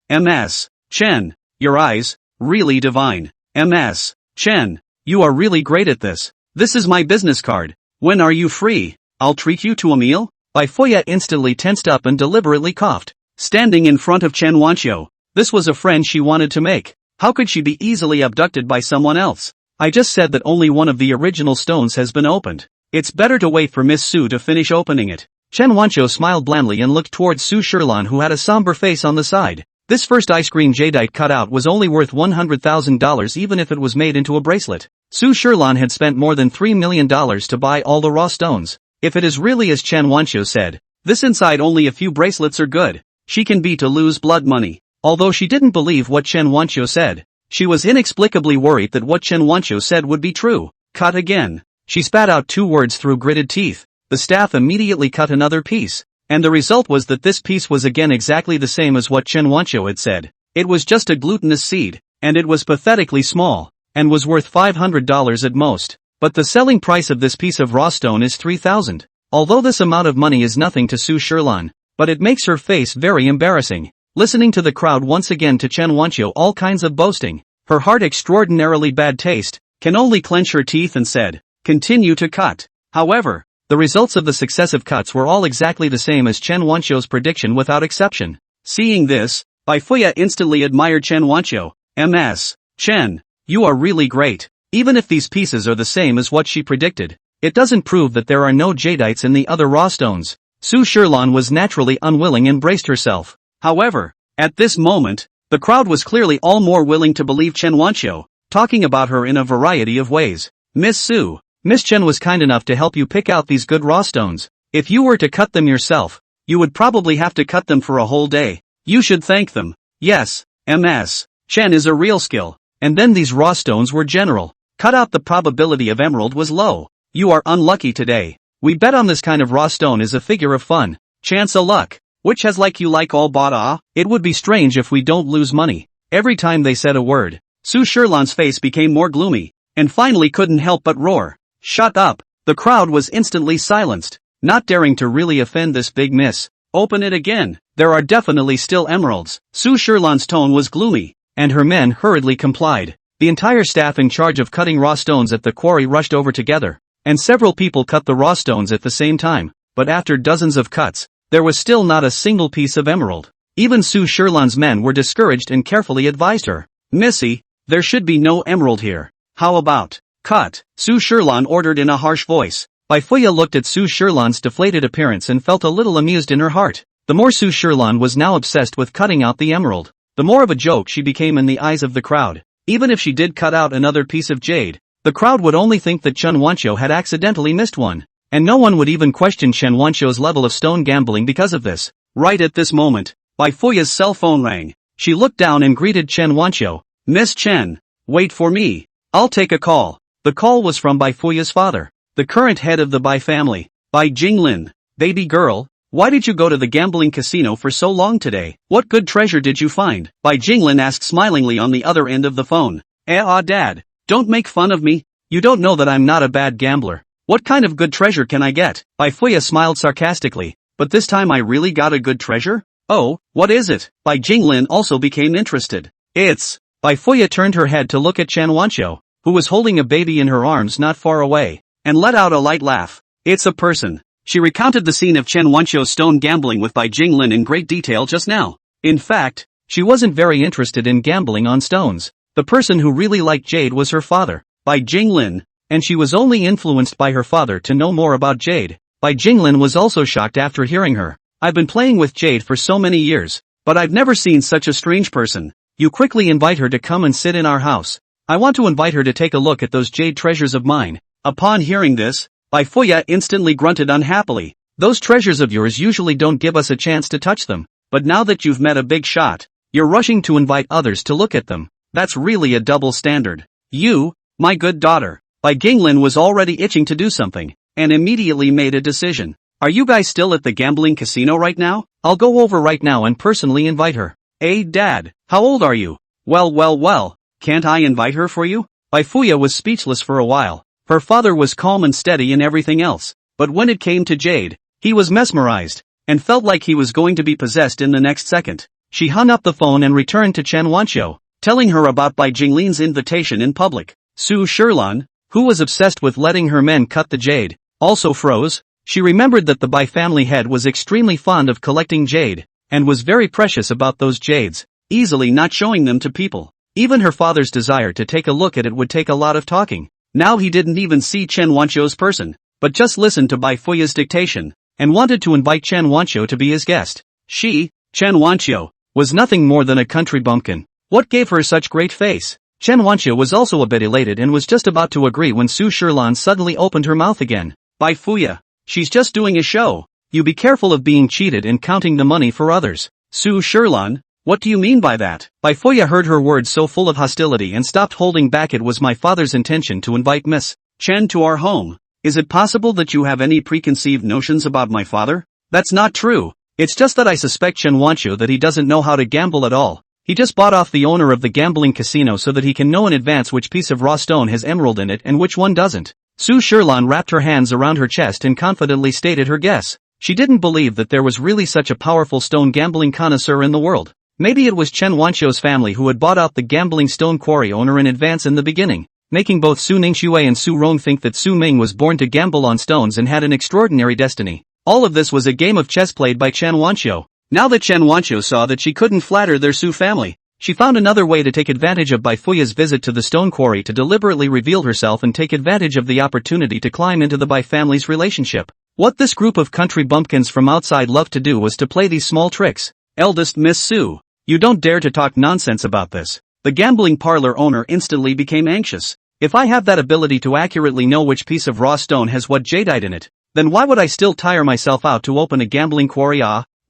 Ms. Chen, your eyes, really divine. Ms. Chen, you are really great at this. This is my business card. When are you free? I'll treat you to a meal? Bai Fuya instantly tensed up and deliberately coughed. Standing in front of Chen Wanqiu, this was a friend she wanted to make. How could she be easily abducted by someone else? I just said that only one of the original stones has been opened. It's better to wait for Miss Su to finish opening it. Chen Wanqiu smiled blandly and looked towards Su Shilan, who had a somber face on the side. This first ice cream jadeite cut out was only worth $100,000 even if it was made into a bracelet. Su Shilan had spent more than $3 million to buy all the raw stones. If it is really as Chen Wanqiu said, this inside only a few bracelets are good. She can be to lose blood money. Although she didn't believe what Chen Wanqiu said, she was inexplicably worried that what Chen Wanqiu said would be true. Cut again. She spat out 2 words through gritted teeth. The staff immediately cut another piece. And the result was that this piece was again exactly the same as what Chen Wanqiu had said. It was just a glutinous seed, and it was pathetically small, and was worth $500 at most. But the selling price of this piece of raw stone is $3,000. Although this amount of money is nothing to Su Shilan, but it makes her face very embarrassing. Listening to the crowd once again to Chen Wanqiu all kinds of boasting, her heart extraordinarily bad taste, can only clench her teeth and said, continue to cut. However, the results of the successive cuts were all exactly the same as Chen Wanqiu's prediction without exception. Seeing this, Bai Fuya instantly admired Chen Wanqiu. Ms. Chen, you are really great. Even if these pieces are the same as what she predicted, it doesn't prove that there are no jadeites in the other raw stones. Su Shilan was naturally unwilling and braced herself. However, at this moment, the crowd was clearly all more willing to believe Chen Wanqiu, talking about her in a variety of ways. Miss Su, Miss Chen was kind enough to help you pick out these good raw stones. If you were to cut them yourself, you would probably have to cut them for a whole day. You should thank them. Yes, Ms. Chen is a real skill. And then these raw stones were general. Cut out the probability of emerald was low. You are unlucky today. We bet on this kind of raw stone is a figure of fun. Chance of luck. Which has like you like all bought It would be strange if we don't lose money. Every time they said a word, Su Shilan's face became more gloomy, and finally couldn't help but roar. Shut up. The crowd was instantly silenced, not daring to really offend this big miss. Open it again. There are definitely still emeralds. Su Shilan's tone was gloomy, and her men hurriedly complied. The entire staff in charge of cutting raw stones at the quarry rushed over together, and several people cut the raw stones at the same time, but after dozens of cuts, there was still not a single piece of emerald. Even Su Shilan's men were discouraged and carefully advised her. Missy, there should be no emerald here. How about cut? Su Shilan ordered in a harsh voice. Bai Fuya looked at Su Shilan's deflated appearance and felt a little amused in her heart. The more Su Shilan was now obsessed with cutting out the emerald, the more of a joke she became in the eyes of the crowd. Even if she did cut out another piece of jade, the crowd would only think that Chen Wanqiu had accidentally missed one. And no one would even question Chen Wanqiu's level of stone gambling because of this. Right at this moment, Bai Fuya's cell phone rang. She looked down and greeted Chen Wanqiu. Miss Chen, wait for me. I'll take a call. The call was from Bai Fuya's father, the current head of the Bai family. Bai Jinglin, baby girl, why did you go to the gambling casino for so long today? What good treasure did you find? Bai Jinglin asked smilingly on the other end of the phone. Dad, don't make fun of me. You don't know that I'm not a bad gambler. What kind of good treasure can I get? Bai Fuya smiled sarcastically. But this time I really got a good treasure? Oh, what is it? Bai Jinglin also became interested. It's... Bai Fuya turned her head to look at Chen Wanqiu, who was holding a baby in her arms not far away, and let out a light laugh. It's a person. She recounted the scene of Chen Wanqiu's stone gambling with Bai Jinglin in great detail just now. In fact, she wasn't very interested in gambling on stones. The person who really liked jade was her father, Bai Jinglin, and she was only influenced by her father to know more about jade. Bai Jinglin was also shocked after hearing her. I've been playing with jade for so many years, But I've never seen such a strange person. You quickly invite her to come and sit in our house. I want to invite her to take a look at those jade treasures of mine." Upon hearing this, Bai Fuya instantly grunted unhappily. "Those treasures of yours usually don't give us a chance to touch them, but now that you've met a big shot, you're rushing to invite others to look at them. That's really a double standard. You, my good daughter." Bai Ginglin was already itching to do something, and immediately made a decision. "Are you guys still at the gambling casino right now? I'll go over right now and personally invite her." "Hey Dad, how old are you?" Well, can't I invite her for you?" Bai Fuya was speechless for a while. Her father was calm and steady in everything else, but when it came to Jade, he was mesmerized, and felt like he was going to be possessed in the next second. She hung up the phone and returned to Chen Wanqiu, telling her about Bai Jinglin's invitation in public. Su Shilan, who was obsessed with letting her men cut the jade, also froze. She remembered that the Bai family head was extremely fond of collecting jade, and was very precious about those jades, easily not showing them to people. Even her father's desire to take a look at it would take a lot of talking. Now he didn't even see Chen Wanqiu's person, but just listened to Bai Fuya's dictation, and wanted to invite Chen Wanqiu to be his guest. She, Chen Wanqiu, was nothing more than a country bumpkin. What gave her such great face? Chen Wanqiu was also a bit elated and was just about to agree when Su Shilan suddenly opened her mouth again. "Bai Fuya, she's just doing a show. You be careful of being cheated and counting the money for others." "Su Shilan, what do you mean by that?" Bai Fuya heard her words so full of hostility and stopped holding back. "It was my father's intention to invite Miss Chen to our home. Is it possible that you have any preconceived notions about my father?" "That's not true. It's just that I suspect Chen Wanqiu that he doesn't know how to gamble at all. He just bought off the owner of the gambling casino so that he can know in advance which piece of raw stone has emerald in it and which one doesn't." Su Shilan wrapped her hands around her chest and confidently stated her guess. She didn't believe that there was really such a powerful stone gambling connoisseur in the world. Maybe it was Chen Wanqiu's family who had bought out the gambling stone quarry owner in advance in the beginning, making both Su Ningxue and Su Rong think that Su Ming was born to gamble on stones and had an extraordinary destiny. All of this was a game of chess played by Chen Wanqiu. Now that Chen Wanqiu saw that she couldn't flatter their Su family, she found another way to take advantage of Bai Fuya's visit to the stone quarry to deliberately reveal herself and take advantage of the opportunity to climb into the Bai family's relationship. What this group of country bumpkins from outside loved to do was to play these small tricks. "Eldest Miss Su, you don't dare to talk nonsense about this." The gambling parlor owner instantly became anxious. "If I have that ability to accurately know which piece of raw stone has what jadeite in it, then why would I still tire myself out to open a gambling quarry?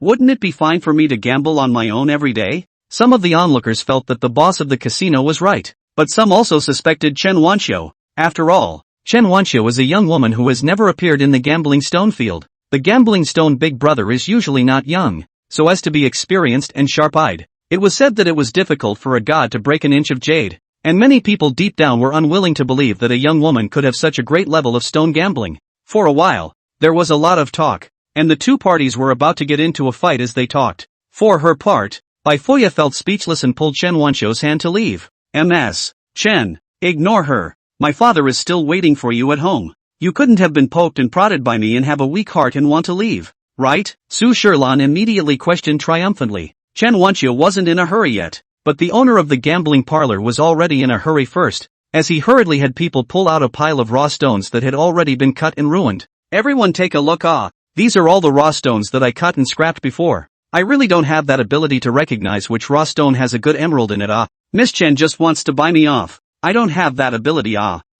Wouldn't it be fine for me to gamble on my own every day?" Some of the onlookers felt that the boss of the casino was right, but some also suspected Chen Wanqiu. After all, Chen Wanqiu was a young woman who has never appeared in the gambling stone field. The gambling stone big brother is usually not young, so as to be experienced and sharp-eyed. It was said that it was difficult for a god to break an inch of jade, and many people deep down were unwilling to believe that a young woman could have such a great level of stone gambling. For a while, there was a lot of talk, and the two parties were about to get into a fight as they talked. For her part, Bai Fuya felt speechless and pulled Chen Wanqiu's hand to leave. "Ms. Chen, ignore her. My father is still waiting for you at home. You couldn't have been poked and prodded by me and have a weak heart and want to leave, right?" Su Shilan immediately questioned triumphantly. Chen Wanqiu wasn't in a hurry yet, but the owner of the gambling parlor was already in a hurry first, as he hurriedly had people pull out a pile of raw stones that had already been cut and ruined. "Everyone take a look. These are all the raw stones that I cut and scrapped before. I really don't have that ability to recognize which raw stone has a good emerald in it. Miss Chen just wants to buy me off. I don't have that ability.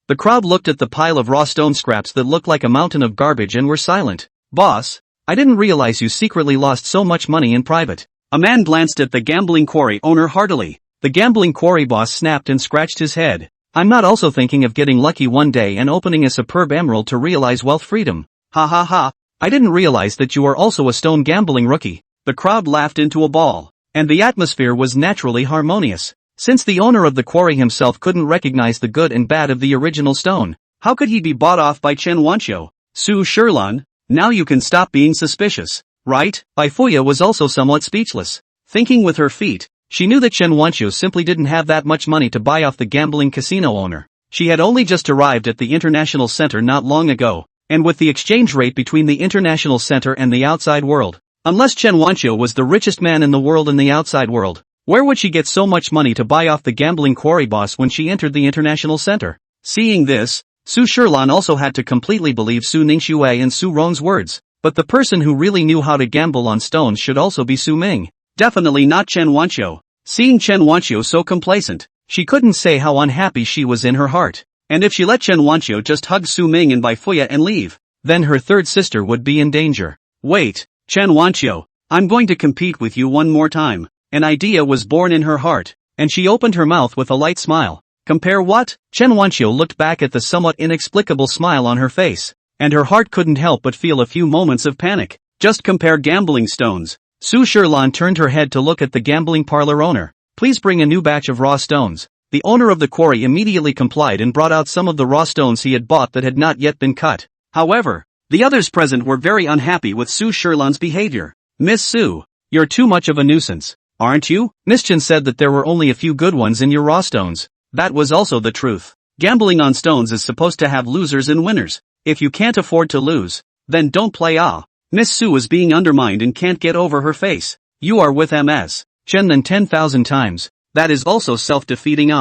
The crowd looked at the pile of raw stone scraps that looked like a mountain of garbage and were silent. "Boss, I didn't realize you secretly lost so much money in private." A man glanced at the gambling quarry owner heartily. The gambling quarry boss snapped and scratched his head. "I'm not also thinking of getting lucky one day and opening a superb emerald to realize wealth freedom. Ha ha ha. I didn't realize that you are also a stone gambling rookie." The crowd laughed into a ball, and the atmosphere was naturally harmonious. Since the owner of the quarry himself couldn't recognize the good and bad of the original stone, how could he be bought off by Chen Wanqiu? "Su Shilan, now you can stop being suspicious, right?" Bai Fuya was also somewhat speechless. Thinking with her feet, she knew that Chen Wanqiu simply didn't have that much money to buy off the gambling casino owner. She had only just arrived at the international center not long ago, and with the exchange rate between the international center and the outside world, unless Chen Wanqiu was the richest man in the world in the outside world, where would she get so much money to buy off the gambling quarry boss when she entered the international center? Seeing this, Su Shilan also had to completely believe Su Ningxue and Su Rong's words. But the person who really knew how to gamble on stones should also be Su Ming. Definitely not Chen Wanqiu. Seeing Chen Wanqiu so complacent, she couldn't say how unhappy she was in her heart. And if she let Chen Wanqiu just hug Su Ming and Bai Fuya and leave, then her third sister would be in danger. Wait, Chen Wanqiu, I'm going to compete with you one more time. An idea was born in her heart, and she opened her mouth with a light smile. Compare what? Chen Wanqiu looked back at the somewhat inexplicable smile on her face, and her heart couldn't help but feel a few moments of panic. Just compare gambling stones. Su Shilan turned her head to look at the gambling parlor owner. Please bring a new batch of raw stones. The owner of the quarry immediately complied and brought out some of the raw stones he had bought that had not yet been cut. However, the others present were very unhappy with Su Shilan's behavior. Miss Su, you're too much of a nuisance, aren't you? Miss Chen said that there were only a few good ones in your raw stones. That was also the truth. Gambling on stones is supposed to have losers and winners. If you can't afford to lose, then don't play. Miss Su is being undermined and can't get over her face. You are with Ms. Chen then 10,000 times. That is also self-defeating.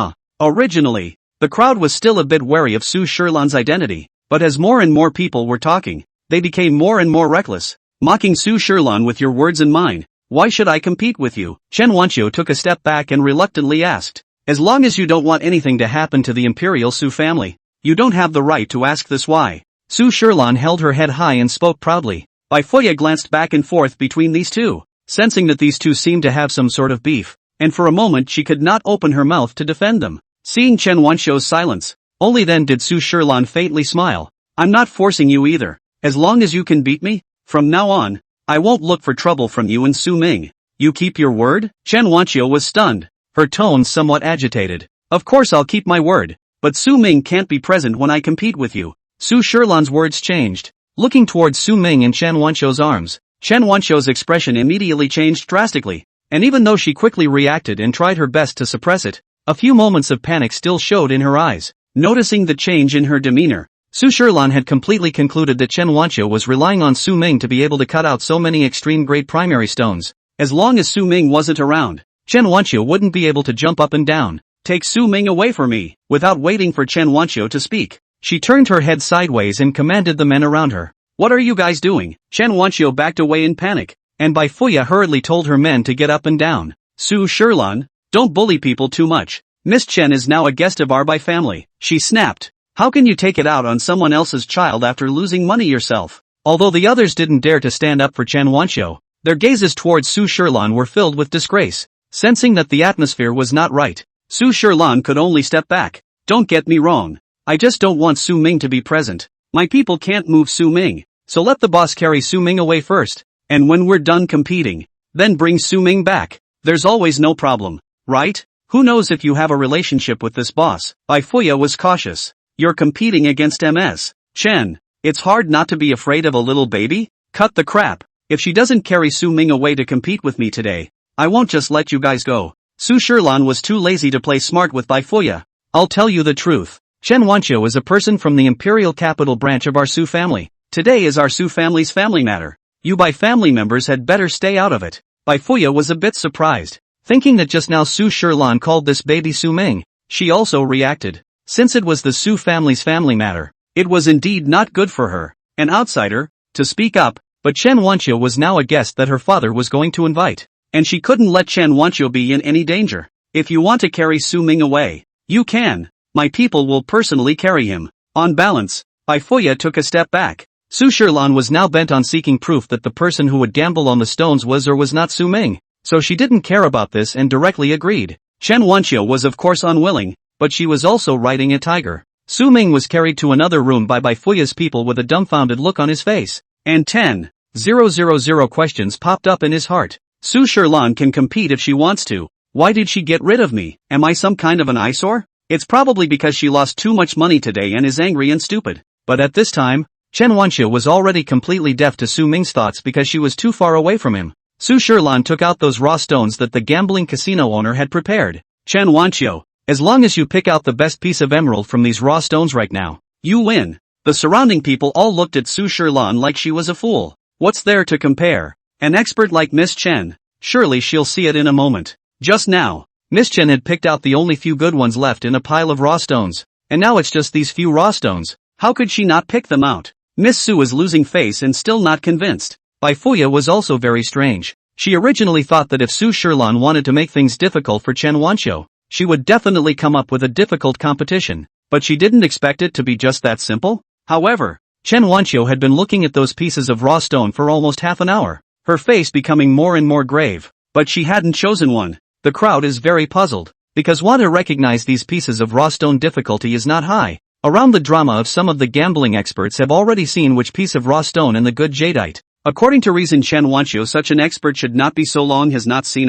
Originally, the crowd was still a bit wary of Su Shilan's identity, but as more and more people were talking, they became more and more reckless. Mocking Su Shilan with your words in mind. Why should I compete with you? Chen Wanqiu took a step back and reluctantly asked. As long as you don't want anything to happen to the imperial Su family, you don't have the right to ask this. Why? Su Shilan held her head high and spoke proudly. Bai Fuya glanced back and forth between these two, sensing that these two seemed to have some sort of beef, and for a moment she could not open her mouth to defend them. Seeing Chen Wanqiu's silence, only then did Su Shilan faintly smile. I'm not forcing you either. As long as you can beat me, from now on, I won't look for trouble from you and Su Ming. You keep your word? Chen Wanqiu was stunned, her tone somewhat agitated. Of course I'll keep my word, but Su Ming can't be present when I compete with you. Su Shilan's words changed. Looking towards Su Ming and Chen Wanqiu's arms, Chen Wanqiu's expression immediately changed drastically, and even though she quickly reacted and tried her best to suppress it, a few moments of panic still showed in her eyes. Noticing the change in her demeanor, Su Shilan had completely concluded that Chen Wanqiu was relying on Su Ming to be able to cut out so many extreme-grade primary stones. As long as Su Ming wasn't around, Chen Wanqiu wouldn't be able to jump up and down. Take Su Ming away from me. Without waiting for Chen Wanqiu to speak, she turned her head sideways and commanded the men around her. What are you guys doing? Chen Wanqiu backed away in panic, and Bai Fuya hurriedly told her men to get up and down. Su Shilan, don't bully people too much. Miss Chen is now a guest of our Bai family, she snapped. How can you take it out on someone else's child after losing money yourself? Although the others didn't dare to stand up for Chen Wanqiu, their gazes towards Su Shilan were filled with disgrace. Sensing that the atmosphere was not right, Su Shilan could only step back. Don't get me wrong. I just don't want Su Ming to be present. My people can't move Su Ming, so let the boss carry Su Ming away first, and when we're done competing, then bring Su Ming back. There's always no problem, right? Who knows if you have a relationship with this boss? Bai Fuya was cautious. You're competing against Ms. Chen. It's hard not to be afraid of a little baby? Cut the crap. If she doesn't carry Su Ming away to compete with me today, I won't just let you guys go. Su Shilan was too lazy to play smart with Bai Fuya. I'll tell you the truth. Chen Wanqiu is a person from the imperial capital branch of our Su family. Today is our Su family's family matter. You Bai family members had better stay out of it. Bai Fuya was a bit surprised, thinking that just now Su Shilan called this baby Su Ming. She also reacted. Since it was the Su family's family matter, it was indeed not good for her, an outsider, to speak up, but Chen Wanqiu was now a guest that her father was going to invite, and she couldn't let Chen Wanqiu be in any danger. If you want to carry Su Ming away, you can. My people will personally carry him. On balance, Bai Fuya took a step back. Su Shilan was now bent on seeking proof that the person who would gamble on the stones was or was not Su Ming, so she didn't care about this and directly agreed. Chen Wanqiu was of course unwilling, but she was also riding a tiger. Su Ming was carried to another room by Bai Fuya's people with a dumbfounded look on his face, and 10,000 questions popped up in his heart. Su Shilan can compete if she wants to. Why did she get rid of me? Am I some kind of an eyesore? It's probably because she lost too much money today and is angry and stupid. But at this time, Chen Wanqiu was already completely deaf to Su Ming's thoughts because she was too far away from him. Su Shilan took out those raw stones that the gambling casino owner had prepared. Chen Wanqiu, as long as you pick out the best piece of emerald from these raw stones right now, you win. The surrounding people all looked at Su Shilan like she was a fool. What's there to compare? An expert like Miss Chen, surely she'll see it in a moment. Just now, Miss Chen had picked out the only few good ones left in a pile of raw stones, and now it's just these few raw stones. How could she not pick them out? Miss Su is losing face and still not convinced. Bai Fuya was also very strange. She originally thought that if Su Shilan wanted to make things difficult for Chen Wanqiu, she would definitely come up with a difficult competition, but she didn't expect it to be just that simple. However, Chen Wanqiu had been looking at those pieces of raw stone for almost half an hour, her face becoming more and more grave, but she hadn't chosen one. The crowd is very puzzled, because one to recognize these pieces of raw stone difficulty is not high. Around the drama of some of the gambling experts have already seen which piece of raw stone and the good jadeite. According to reason Chen Wanqiu, such an expert should not be so long has not seen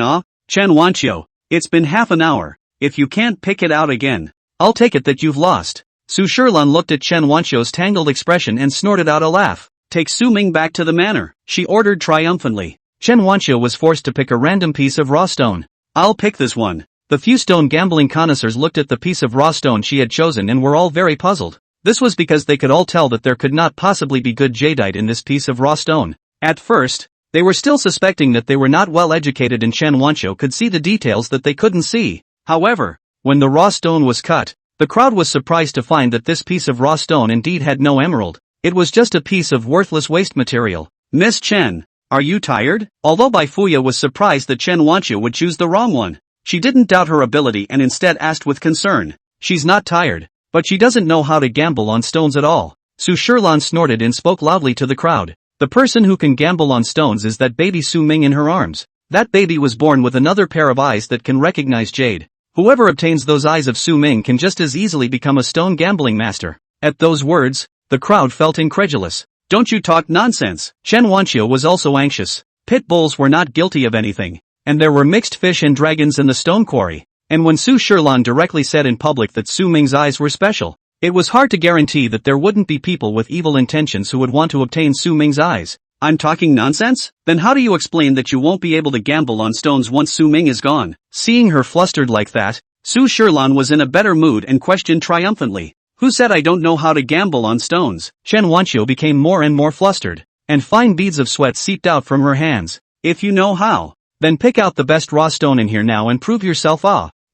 Chen Wanqiu, it's been half an hour. If you can't pick it out again, I'll take it that you've lost. Su Shilan looked at Chen Wanqiu's tangled expression and snorted out a laugh. Take Su Ming back to the manor, she ordered triumphantly. Chen Wanqiu was forced to pick a random piece of raw stone. I'll pick this one. The few stone gambling connoisseurs looked at the piece of raw stone she had chosen and were all very puzzled. This was because they could all tell that there could not possibly be good jadeite in this piece of raw stone. At first, they were still suspecting that they were not well educated and Chen Wanqiu could see the details that they couldn't see. However, when the raw stone was cut, the crowd was surprised to find that this piece of raw stone indeed had no emerald. It was just a piece of worthless waste material. Miss Chen, are you tired? Although Bai Fuya was surprised that Chen Wanqiu would choose the wrong one, she didn't doubt her ability and instead asked with concern. She's not tired, but she doesn't know how to gamble on stones at all. Su Shilan snorted and spoke loudly to the crowd. The person who can gamble on stones is that baby Su Ming in her arms. That baby was born with another pair of eyes that can recognize jade. Whoever obtains those eyes of Su Ming can just as easily become a stone gambling master. At those words, the crowd felt incredulous. Don't you talk nonsense. Chen Wanqiu was also anxious. Pit bulls were not guilty of anything, and there were mixed fish and dragons in the stone quarry. And when Su Shilan directly said in public that Su Ming's eyes were special, it was hard to guarantee that there wouldn't be people with evil intentions who would want to obtain Su Ming's eyes. I'm talking nonsense? Then how do you explain that you won't be able to gamble on stones once Su Ming is gone? Seeing her flustered like that, Su Shilan was in a better mood and questioned triumphantly. Who said I don't know how to gamble on stones? Chen Wanqiu became more and more flustered, and fine beads of sweat seeped out from her hands. If you know how, then pick out the best raw stone in here now and prove yourself.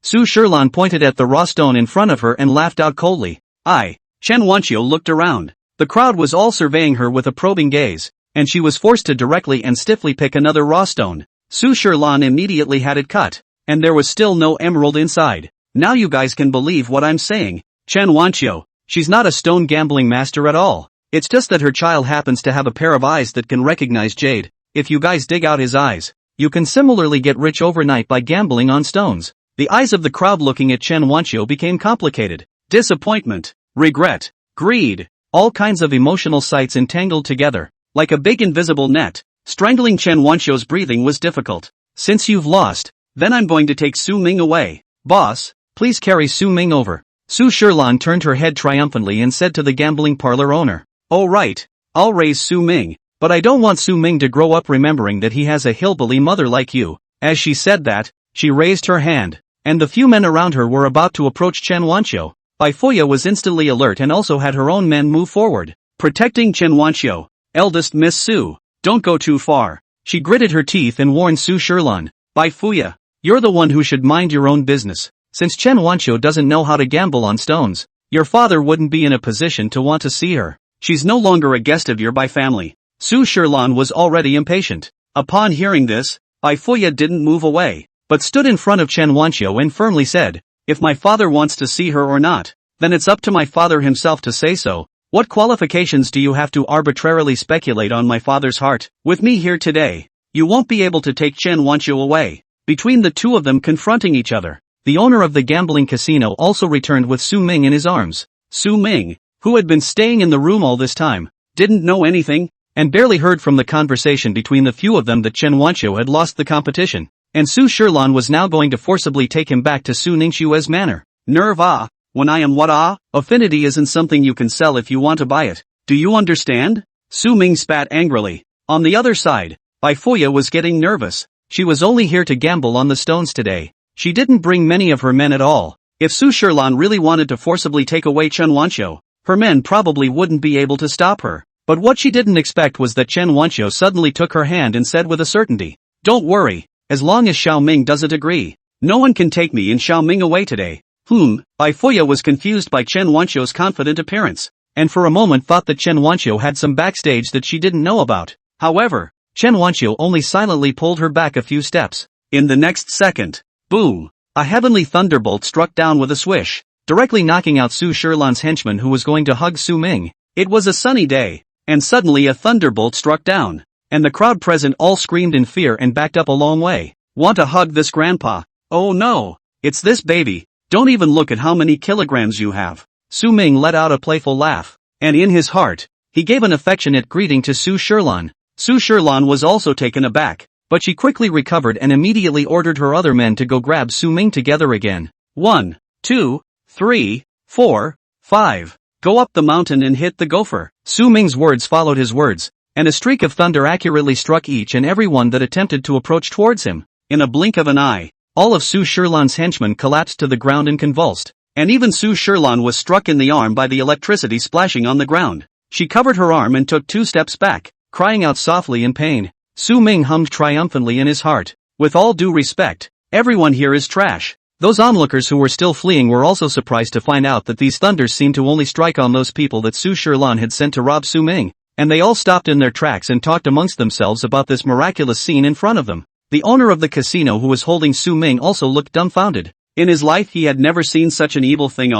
Su Shilan pointed at the raw stone in front of her and laughed out coldly. Chen Wanqiu looked around. The crowd was all surveying her with a probing gaze, and she was forced to directly and stiffly pick another raw stone. Su Shilan immediately had it cut, and there was still no emerald inside. Now you guys can believe what I'm saying. Chen Wanqiu, she's not a stone gambling master at all. It's just that her child happens to have a pair of eyes that can recognize jade. If you guys dig out his eyes, you can similarly get rich overnight by gambling on stones. The eyes of the crowd looking at Chen Wanqiu became complicated. Disappointment, regret, greed, all kinds of emotional sights entangled together, like a big invisible net. Strangling Chen Wanqiu's breathing was difficult. Since you've lost, then I'm going to take Su Ming away. Boss, please carry Su Ming over. Su Shilan turned her head triumphantly and said to the gambling parlor owner. Oh right, I'll raise Su Ming, but I don't want Su Ming to grow up remembering that he has a hillbilly mother like you. As she said that, she raised her hand, and the few men around her were about to approach Chen Wanqiu. Bai Fuya was instantly alert and also had her own men move forward, protecting Chen Wanqiu. Eldest Miss Su, don't go too far. She gritted her teeth and warned Su Shilan. Bai Fuya, you're the one who should mind your own business. Since Chen Wanqiu doesn't know how to gamble on stones, your father wouldn't be in a position to want to see her. She's no longer a guest of your Bai family. Su Shilan was already impatient. Upon hearing this, Bai Fuya didn't move away, but stood in front of Chen Wanqiu and firmly said, if my father wants to see her or not, then it's up to my father himself to say so. What qualifications do you have to arbitrarily speculate on my father's heart? With me here today, you won't be able to take Chen Wanqiu away. Between the two of them confronting each other, the owner of the gambling casino also returned with Su Ming in his arms. Su Ming, who had been staying in the room all this time, didn't know anything, and barely heard from the conversation between the few of them that Chen Wanqiu had lost the competition, and Su Shilan was now going to forcibly take him back to Su Ningxue's manor. Nerve when I am what affinity isn't something you can sell if you want to buy it. Do you understand? Su Ming spat angrily. On the other side, Bai Fuya was getting nervous. She was only here to gamble on the stones today. She didn't bring many of her men at all. If Su Shilan really wanted to forcibly take away Chen Wanqiu, her men probably wouldn't be able to stop her. But what she didn't expect was that Chen Wanqiu suddenly took her hand and said with a certainty, don't worry, as long as Xiao Ming doesn't agree, no one can take me and Xiao Ming away today. Bai Fuya was confused by Chen Wanqiu's confident appearance, and for a moment thought that Chen Wanqiu had some backstage that she didn't know about. However, Chen Wanqiu only silently pulled her back a few steps. In the next second, boom! A heavenly thunderbolt struck down with a swish, directly knocking out Su Shilan's henchman who was going to hug Su Ming. It was a sunny day, and suddenly a thunderbolt struck down, and the crowd present all screamed in fear and backed up a long way. Want to hug this grandpa? Oh no! It's this baby. Don't even look at how many kilograms you have. Su Ming let out a playful laugh, and in his heart, he gave an affectionate greeting to Su Shilan. Su Shilan was also taken aback, but she quickly recovered and immediately ordered her other men to go grab Su Ming together again. 1, 2, 3, 4, 5. Go up the mountain and hit the gopher. Su Ming's words followed his words, and a streak of thunder accurately struck each and every one that attempted to approach towards him. In a blink of an eye, all of Su Shilan's henchmen collapsed to the ground and convulsed, and even Su Shilan was struck in the arm by the electricity splashing on the ground. She covered her arm and took 2 steps back, crying out softly in pain. Su Ming hummed triumphantly in his heart. With all due respect, everyone here is trash. Those onlookers who were still fleeing were also surprised to find out that these thunders seemed to only strike on those people that Su Shilan had sent to rob Su Ming, and they all stopped in their tracks and talked amongst themselves about this miraculous scene in front of them. The owner of the casino who was holding Su Ming also looked dumbfounded. In his life he had never seen such an evil thing.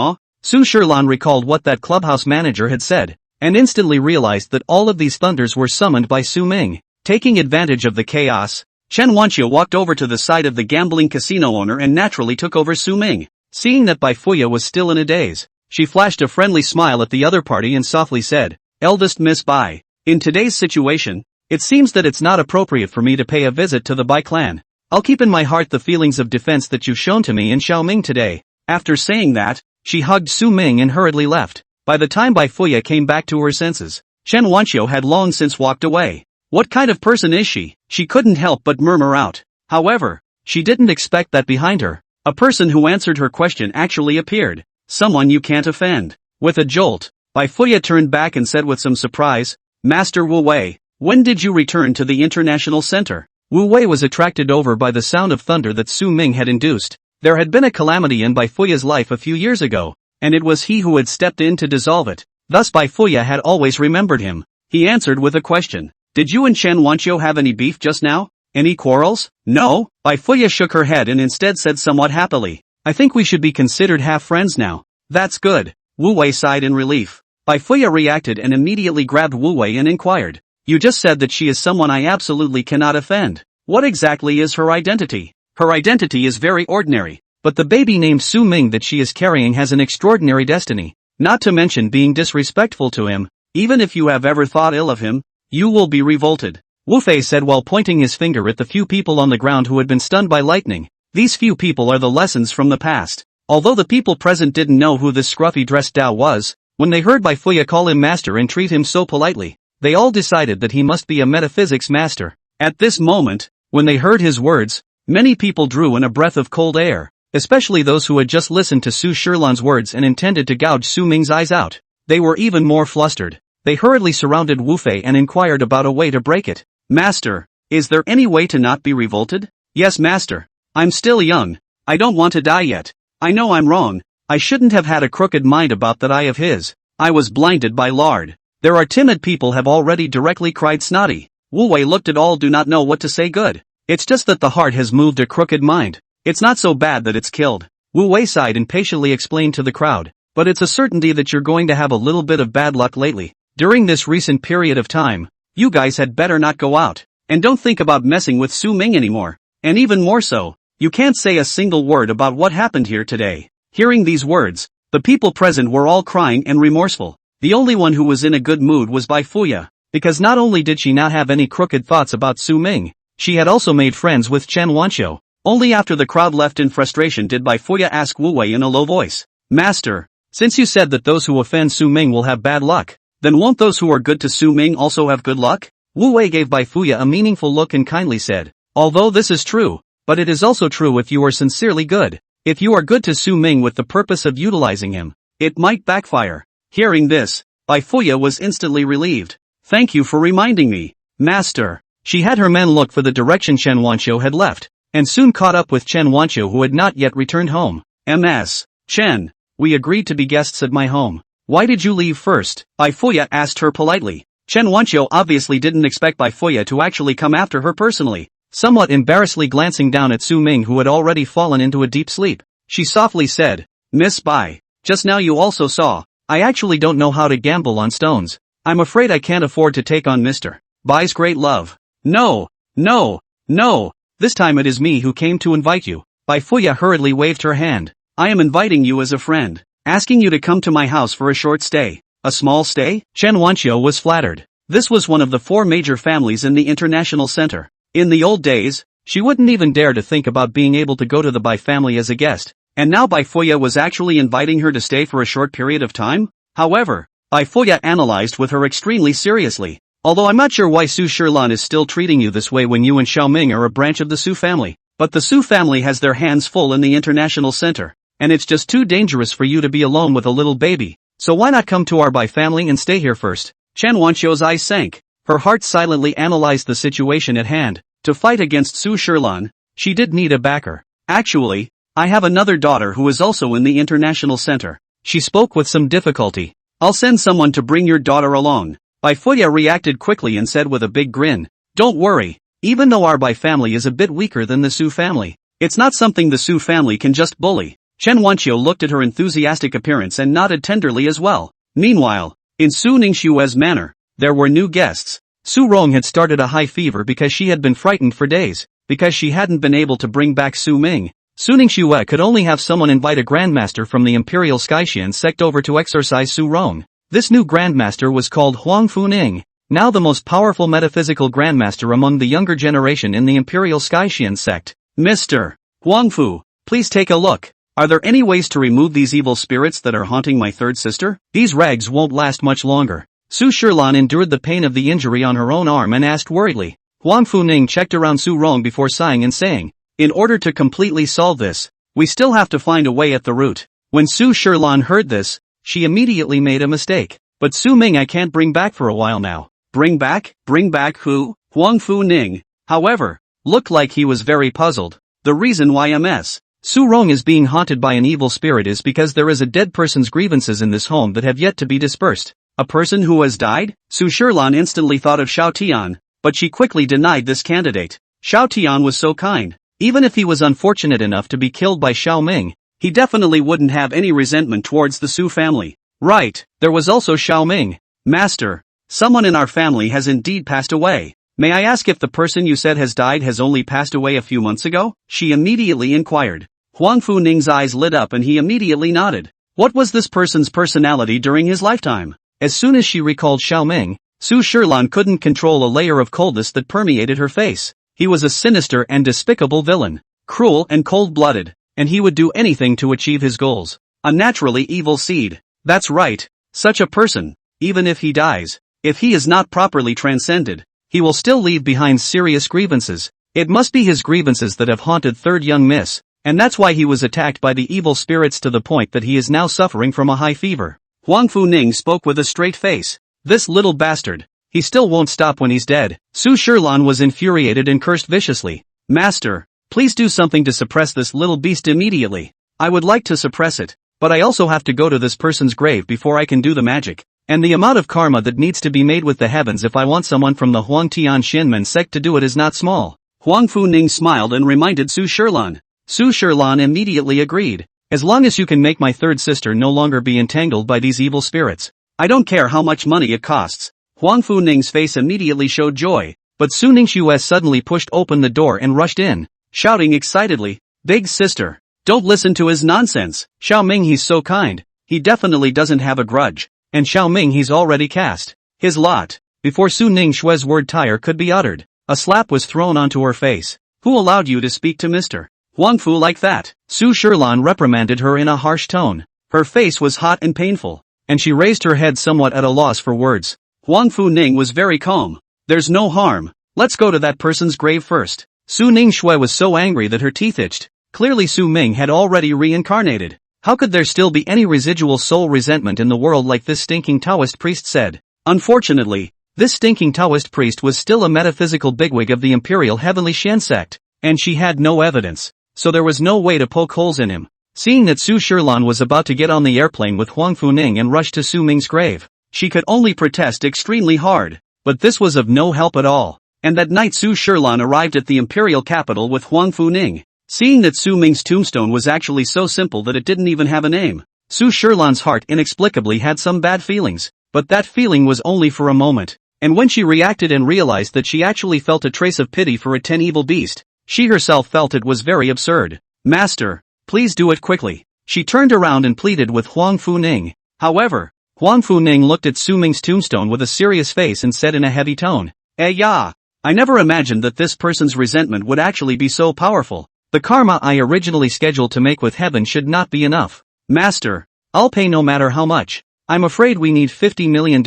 Su Shilan recalled what that clubhouse manager had said, and instantly realized that all of these thunders were summoned by Su Ming. Taking advantage of the chaos, Chen Wanqiu walked over to the side of the gambling casino owner and naturally took over Su Ming. Seeing that Bai Fuya was still in a daze, she flashed a friendly smile at the other party and softly said, "Eldest Miss Bai, in today's situation, it seems that it's not appropriate for me to pay a visit to the Bai clan. I'll keep in my heart the feelings of defense that you've shown to me in Xiaoming today." After saying that, she hugged Su Ming and hurriedly left. By the time Bai Fuya came back to her senses, Chen Wanqiu had long since walked away. What kind of person is she? She couldn't help but murmur out. However, she didn't expect that behind her, a person who answered her question actually appeared. Someone you can't offend. With a jolt, Bai Fuya turned back and said with some surprise, "Master Wu Wei, when did you return to the International Center?" Wu Wei was attracted over by the sound of thunder that Su Ming had induced. There had been a calamity in Bai Fuya's life a few years ago, and it was he who had stepped in to dissolve it. Thus Bai Fuya had always remembered him. He answered with a question. "Did you and Chen Wanqiu have any beef just now? Any quarrels?" "No." Bai Fuya shook her head and instead said somewhat happily, "I think we should be considered half friends now." "That's good." Wu Wei sighed in relief. Bai Fuya reacted and immediately grabbed Wu Wei and inquired, "You just said that she is someone I absolutely cannot offend. What exactly is her identity?" "Her identity is very ordinary, but the baby named Su Ming that she is carrying has an extraordinary destiny, not to mention being disrespectful to him. Even if you have ever thought ill of him, you will be revolted," Wu Fei said while pointing his finger at the few people on the ground who had been stunned by lightning. These few people are the lessons from the past. Although the people present didn't know who this scruffy-dressed Dao was, when they heard Bai Fuya call him master and treat him so politely, they all decided that he must be a metaphysics master. At this moment, when they heard his words, many people drew in a breath of cold air, especially those who had just listened to Su Shilan's words and intended to gouge Su Ming's eyes out. They were even more flustered. They hurriedly surrounded Wu Fei and inquired about a way to break it. "Master, is there any way to not be revolted?" "Yes, master. I'm still young. I don't want to die yet. I know I'm wrong. I shouldn't have had a crooked mind about that eye of his. I was blinded by lard. There are timid people have already directly cried snotty." Wu Wei looked at all do not know what to say good. "It's just that the heart has moved a crooked mind. It's not so bad that it's killed." Wu Wei sighed and patiently explained to the crowd, "But it's a certainty that you're going to have a little bit of bad luck lately. During this recent period of time, you guys had better not go out, and don't think about messing with Su Ming anymore. And even more so, you can't say a single word about what happened here today." Hearing these words, the people present were all crying and remorseful. The only one who was in a good mood was Bai Fuya, because not only did she not have any crooked thoughts about Su Ming, she had also made friends with Chen Wanqiu. Only after the crowd left in frustration did Bai Fuya ask Wu Wei in a low voice, "Master, since you said that those who offend Su Ming will have bad luck, then won't those who are good to Su Ming also have good luck?" Wu Wei gave Bai Fuya a meaningful look and kindly said, "Although this is true, but it is also true if you are sincerely good. If you are good to Su Ming with the purpose of utilizing him, it might backfire." Hearing this, Bai Fuya was instantly relieved. "Thank you for reminding me, master." She had her men look for the direction Chen Wanqiu had left, and soon caught up with Chen Wanqiu who had not yet returned home. "Ms. Chen, we agreed to be guests at my home. Why did you leave first?" Bai Fuya asked her politely. Chen Wanqiu obviously didn't expect Bai Fuya to actually come after her personally. Somewhat embarrassedly glancing down at Su Ming, who had already fallen into a deep sleep, she softly said, "Miss Bai, just now you also saw, I actually don't know how to gamble on stones. I'm afraid I can't afford to take on Mr. Bai's great love. No, no, no, this time it is me who came to invite you." Bai Fuya hurriedly waved her hand. "I am inviting you as a friend, asking you to come to my house for a short stay." "A small stay?" Chen Wanqiu was flattered. This was one of the 4 major families in the international center. In the old days, she wouldn't even dare to think about being able to go to the Bai family as a guest, and now Bai Fuya was actually inviting her to stay for a short period of time? However, Bai Fuya analyzed with her extremely seriously. "Although I'm not sure why Su Shilan is still treating you this way when you and Xiaoming are a branch of the Su family, but the Su family has their hands full in the international center, and it's just too dangerous for you to be alone with a little baby, so why not come to our Bai family and stay here first?" Chen Wanqiu's eyes sank. Her heart silently analyzed the situation at hand. To fight against Su Shilan, she did need a backer. "Actually, I have another daughter who is also in the international center." She spoke with some difficulty. "I'll send someone to bring your daughter along." Bai Fuya reacted quickly and said with a big grin, "Don't worry, even though our Bai family is a bit weaker than the Su family, it's not something the Su family can just bully." Chen Wanqiu looked at her enthusiastic appearance and nodded tenderly as well. Meanwhile, in Su Ningshue's manor, there were new guests. Su Rong had started a high fever because she had been frightened for days, because she hadn't been able to bring back Su Ming. Su Ningxue could only have someone invite a grandmaster from the Imperial Skyxian sect over to exorcise Su Rong. This new grandmaster was called Huang Funing, now the most powerful metaphysical grandmaster among the younger generation in the Imperial Skyxian sect. "Mr. Huang Fu, please take a look. Are there any ways to remove these evil spirits that are haunting my third sister? These rags won't last much longer." Su Shilan endured the pain of the injury on her own arm and asked worriedly. Huang Funing checked around Su Rong before sighing and saying, "In order to completely solve this, we still have to find a way at the root." When Su Shilan heard this, she immediately made a mistake. "But Su Ming I can't bring back for a while now." Bring back? Bring back who? Huang Funing, however, looked like he was very puzzled. "The reason why Ms. Su Rong is being haunted by an evil spirit is because there is a dead person's grievances in this home that have yet to be dispersed." "A person who has died?" Su Shilan instantly thought of Xiao Tian, but she quickly denied this candidate. Xiao Tian was so kind. Even if he was unfortunate enough to be killed by Xiao Ming, he definitely wouldn't have any resentment towards the Su family. "Right, there was also Xiao Ming. Master, someone in our family has indeed passed away. May I ask if the person you said has died has only passed away a few months ago?" she immediately inquired. Huang Funing's eyes lit up and he immediately nodded. What was this person's personality during his lifetime? As soon as she recalled Xiao Ming, Su Shilan couldn't control a layer of coldness that permeated her face. He was a sinister and despicable villain, cruel and cold-blooded, and he would do anything to achieve his goals. A naturally evil seed. That's right, such a person, even if he dies, if he is not properly transcended, he will still leave behind serious grievances. It must be his grievances that have haunted third young miss, and that's why he was attacked by the evil spirits to the point that he is now suffering from a high fever. Huang Funing spoke with a straight face. This little bastard. He still won't stop when he's dead. Su Shilan was infuriated and cursed viciously. Master, please do something to suppress this little beast immediately. I would like to suppress it, but I also have to go to this person's grave before I can do the magic. And the amount of karma that needs to be made with the heavens if I want someone from the Huang Tian Xinmen sect to do it is not small. Huang Funing smiled and reminded Su Shilan. Su Shilan immediately agreed. As long as you can make my third sister no longer be entangled by these evil spirits, I don't care how much money it costs. Huang Funing's face immediately showed joy, but Su Ningxue suddenly pushed open the door and rushed in, shouting excitedly, "Big sister, don't listen to his nonsense. Xiao Ming he's so kind, he definitely doesn't have a grudge, and Xiao Ming he's already cast his lot." Before Su Ningxue's word tire could be uttered, a slap was thrown onto her face. "Who allowed you to speak to Mr. Huang Fu like that?" Su Shilan reprimanded her in a harsh tone. Her face was hot and painful, and she raised her head somewhat at a loss for words. Huang Funing was very calm. "There's no harm. Let's go to that person's grave first." Su Ningxue was so angry that her teeth itched. Clearly Su Ming had already reincarnated. How could there still be any residual soul resentment in the world like this stinking Taoist priest said? Unfortunately, this stinking Taoist priest was still a metaphysical bigwig of the Imperial Heavenly Shen sect, and she had no evidence. So there was no way to poke holes in him. Seeing that Su Shilan was about to get on the airplane with Huang Funing and rush to Su Ming's grave, She could only protest extremely hard. But this was of no help at all. And that night Su Shilan arrived at the imperial capital with Huang Funing. Seeing that Su Ming's tombstone was actually so simple that it didn't even have a name, Su Shilan's heart inexplicably had some bad feelings. But that feeling was only for a moment. And when she reacted and realized that she actually felt a trace of pity for a 10 evil beast, she herself felt it was very absurd. Master, please do it quickly. She turned around and pleaded with Huang Funing. However, Huang Funing looked at Su Ming's tombstone with a serious face and said in a heavy tone, yeah. I never imagined that this person's resentment would actually be so powerful. The karma I originally scheduled to make with heaven should not be enough. Master, I'll pay no matter how much. I'm afraid we need $50 million.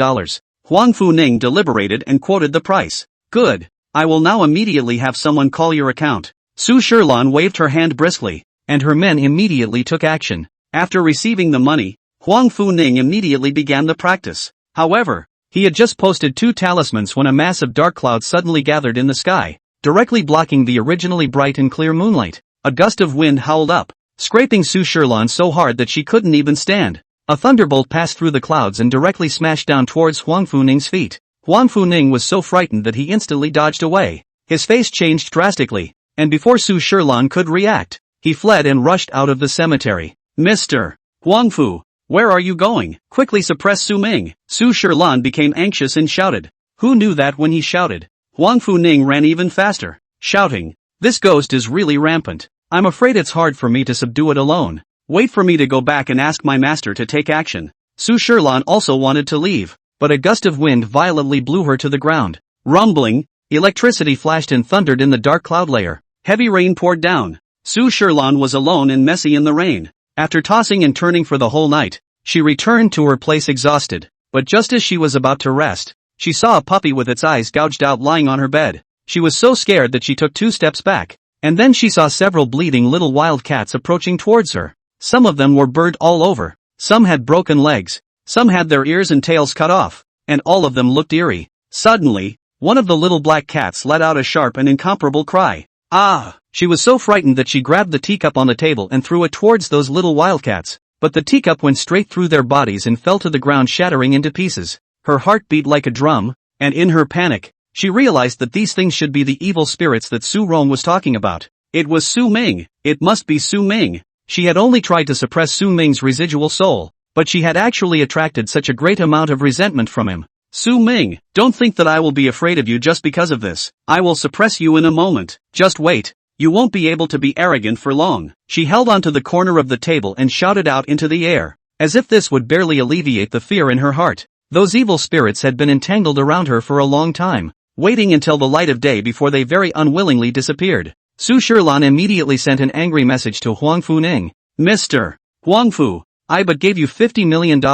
Huang Funing deliberated and quoted the price. Good. I will now immediately have someone call your account. Su Shilan waved her hand briskly, and her men immediately took action. After receiving the money, Huang Funing immediately began the practice. However, he had just posted 2 talismans when a mass of dark clouds suddenly gathered in the sky, directly blocking the originally bright and clear moonlight. A gust of wind howled up, scraping Su Shilan so hard that she couldn't even stand. A thunderbolt passed through the clouds and directly smashed down towards Huang Funing's feet. Huang Funing was so frightened that he instantly dodged away. His face changed drastically, and before Su Shilan could react, he fled and rushed out of the cemetery. Mr. Huang Fu, where are you going? Quickly suppress Su Ming. Su Shilan became anxious and shouted. Who knew that when he shouted, Huang Funing ran even faster, shouting, this ghost is really rampant. I'm afraid it's hard for me to subdue it alone. Wait for me to go back and ask my master to take action. Su Shilan also wanted to leave, but a gust of wind violently blew her to the ground. Rumbling, electricity flashed and thundered in the dark cloud layer. Heavy rain poured down. Su Shilan was alone and messy in the rain. After tossing and turning for the whole night, she returned to her place exhausted. But just as she was about to rest, she saw a puppy with its eyes gouged out lying on her bed. She was so scared that she took 2 steps back, and then she saw several bleeding little wild cats approaching towards her. Some of them were burnt all over, some had broken legs, some had their ears and tails cut off, and all of them looked eerie. Suddenly, one of the little black cats let out a sharp and incomparable cry. Ah! She was so frightened that she grabbed the teacup on the table and threw it towards those little wildcats, but the teacup went straight through their bodies and fell to the ground shattering into pieces. Her heart beat like a drum, and in her panic, she realized that these things should be the evil spirits that Su Rong was talking about. It was Su Ming. It must be Su Ming. She had only tried to suppress Su Ming's residual soul, but she had actually attracted such a great amount of resentment from him. Su Ming, don't think that I will be afraid of you just because of this. I will suppress you in a moment. Just wait. You won't be able to be arrogant for long. She held onto the corner of the table and shouted out into the air, as if this would barely alleviate the fear in her heart. Those evil spirits had been entangled around her for a long time, waiting until the light of day before they very unwillingly disappeared. Su Shilan immediately sent an angry message to Huang Funing. Mr. Huang Fu, I but gave you $50 million,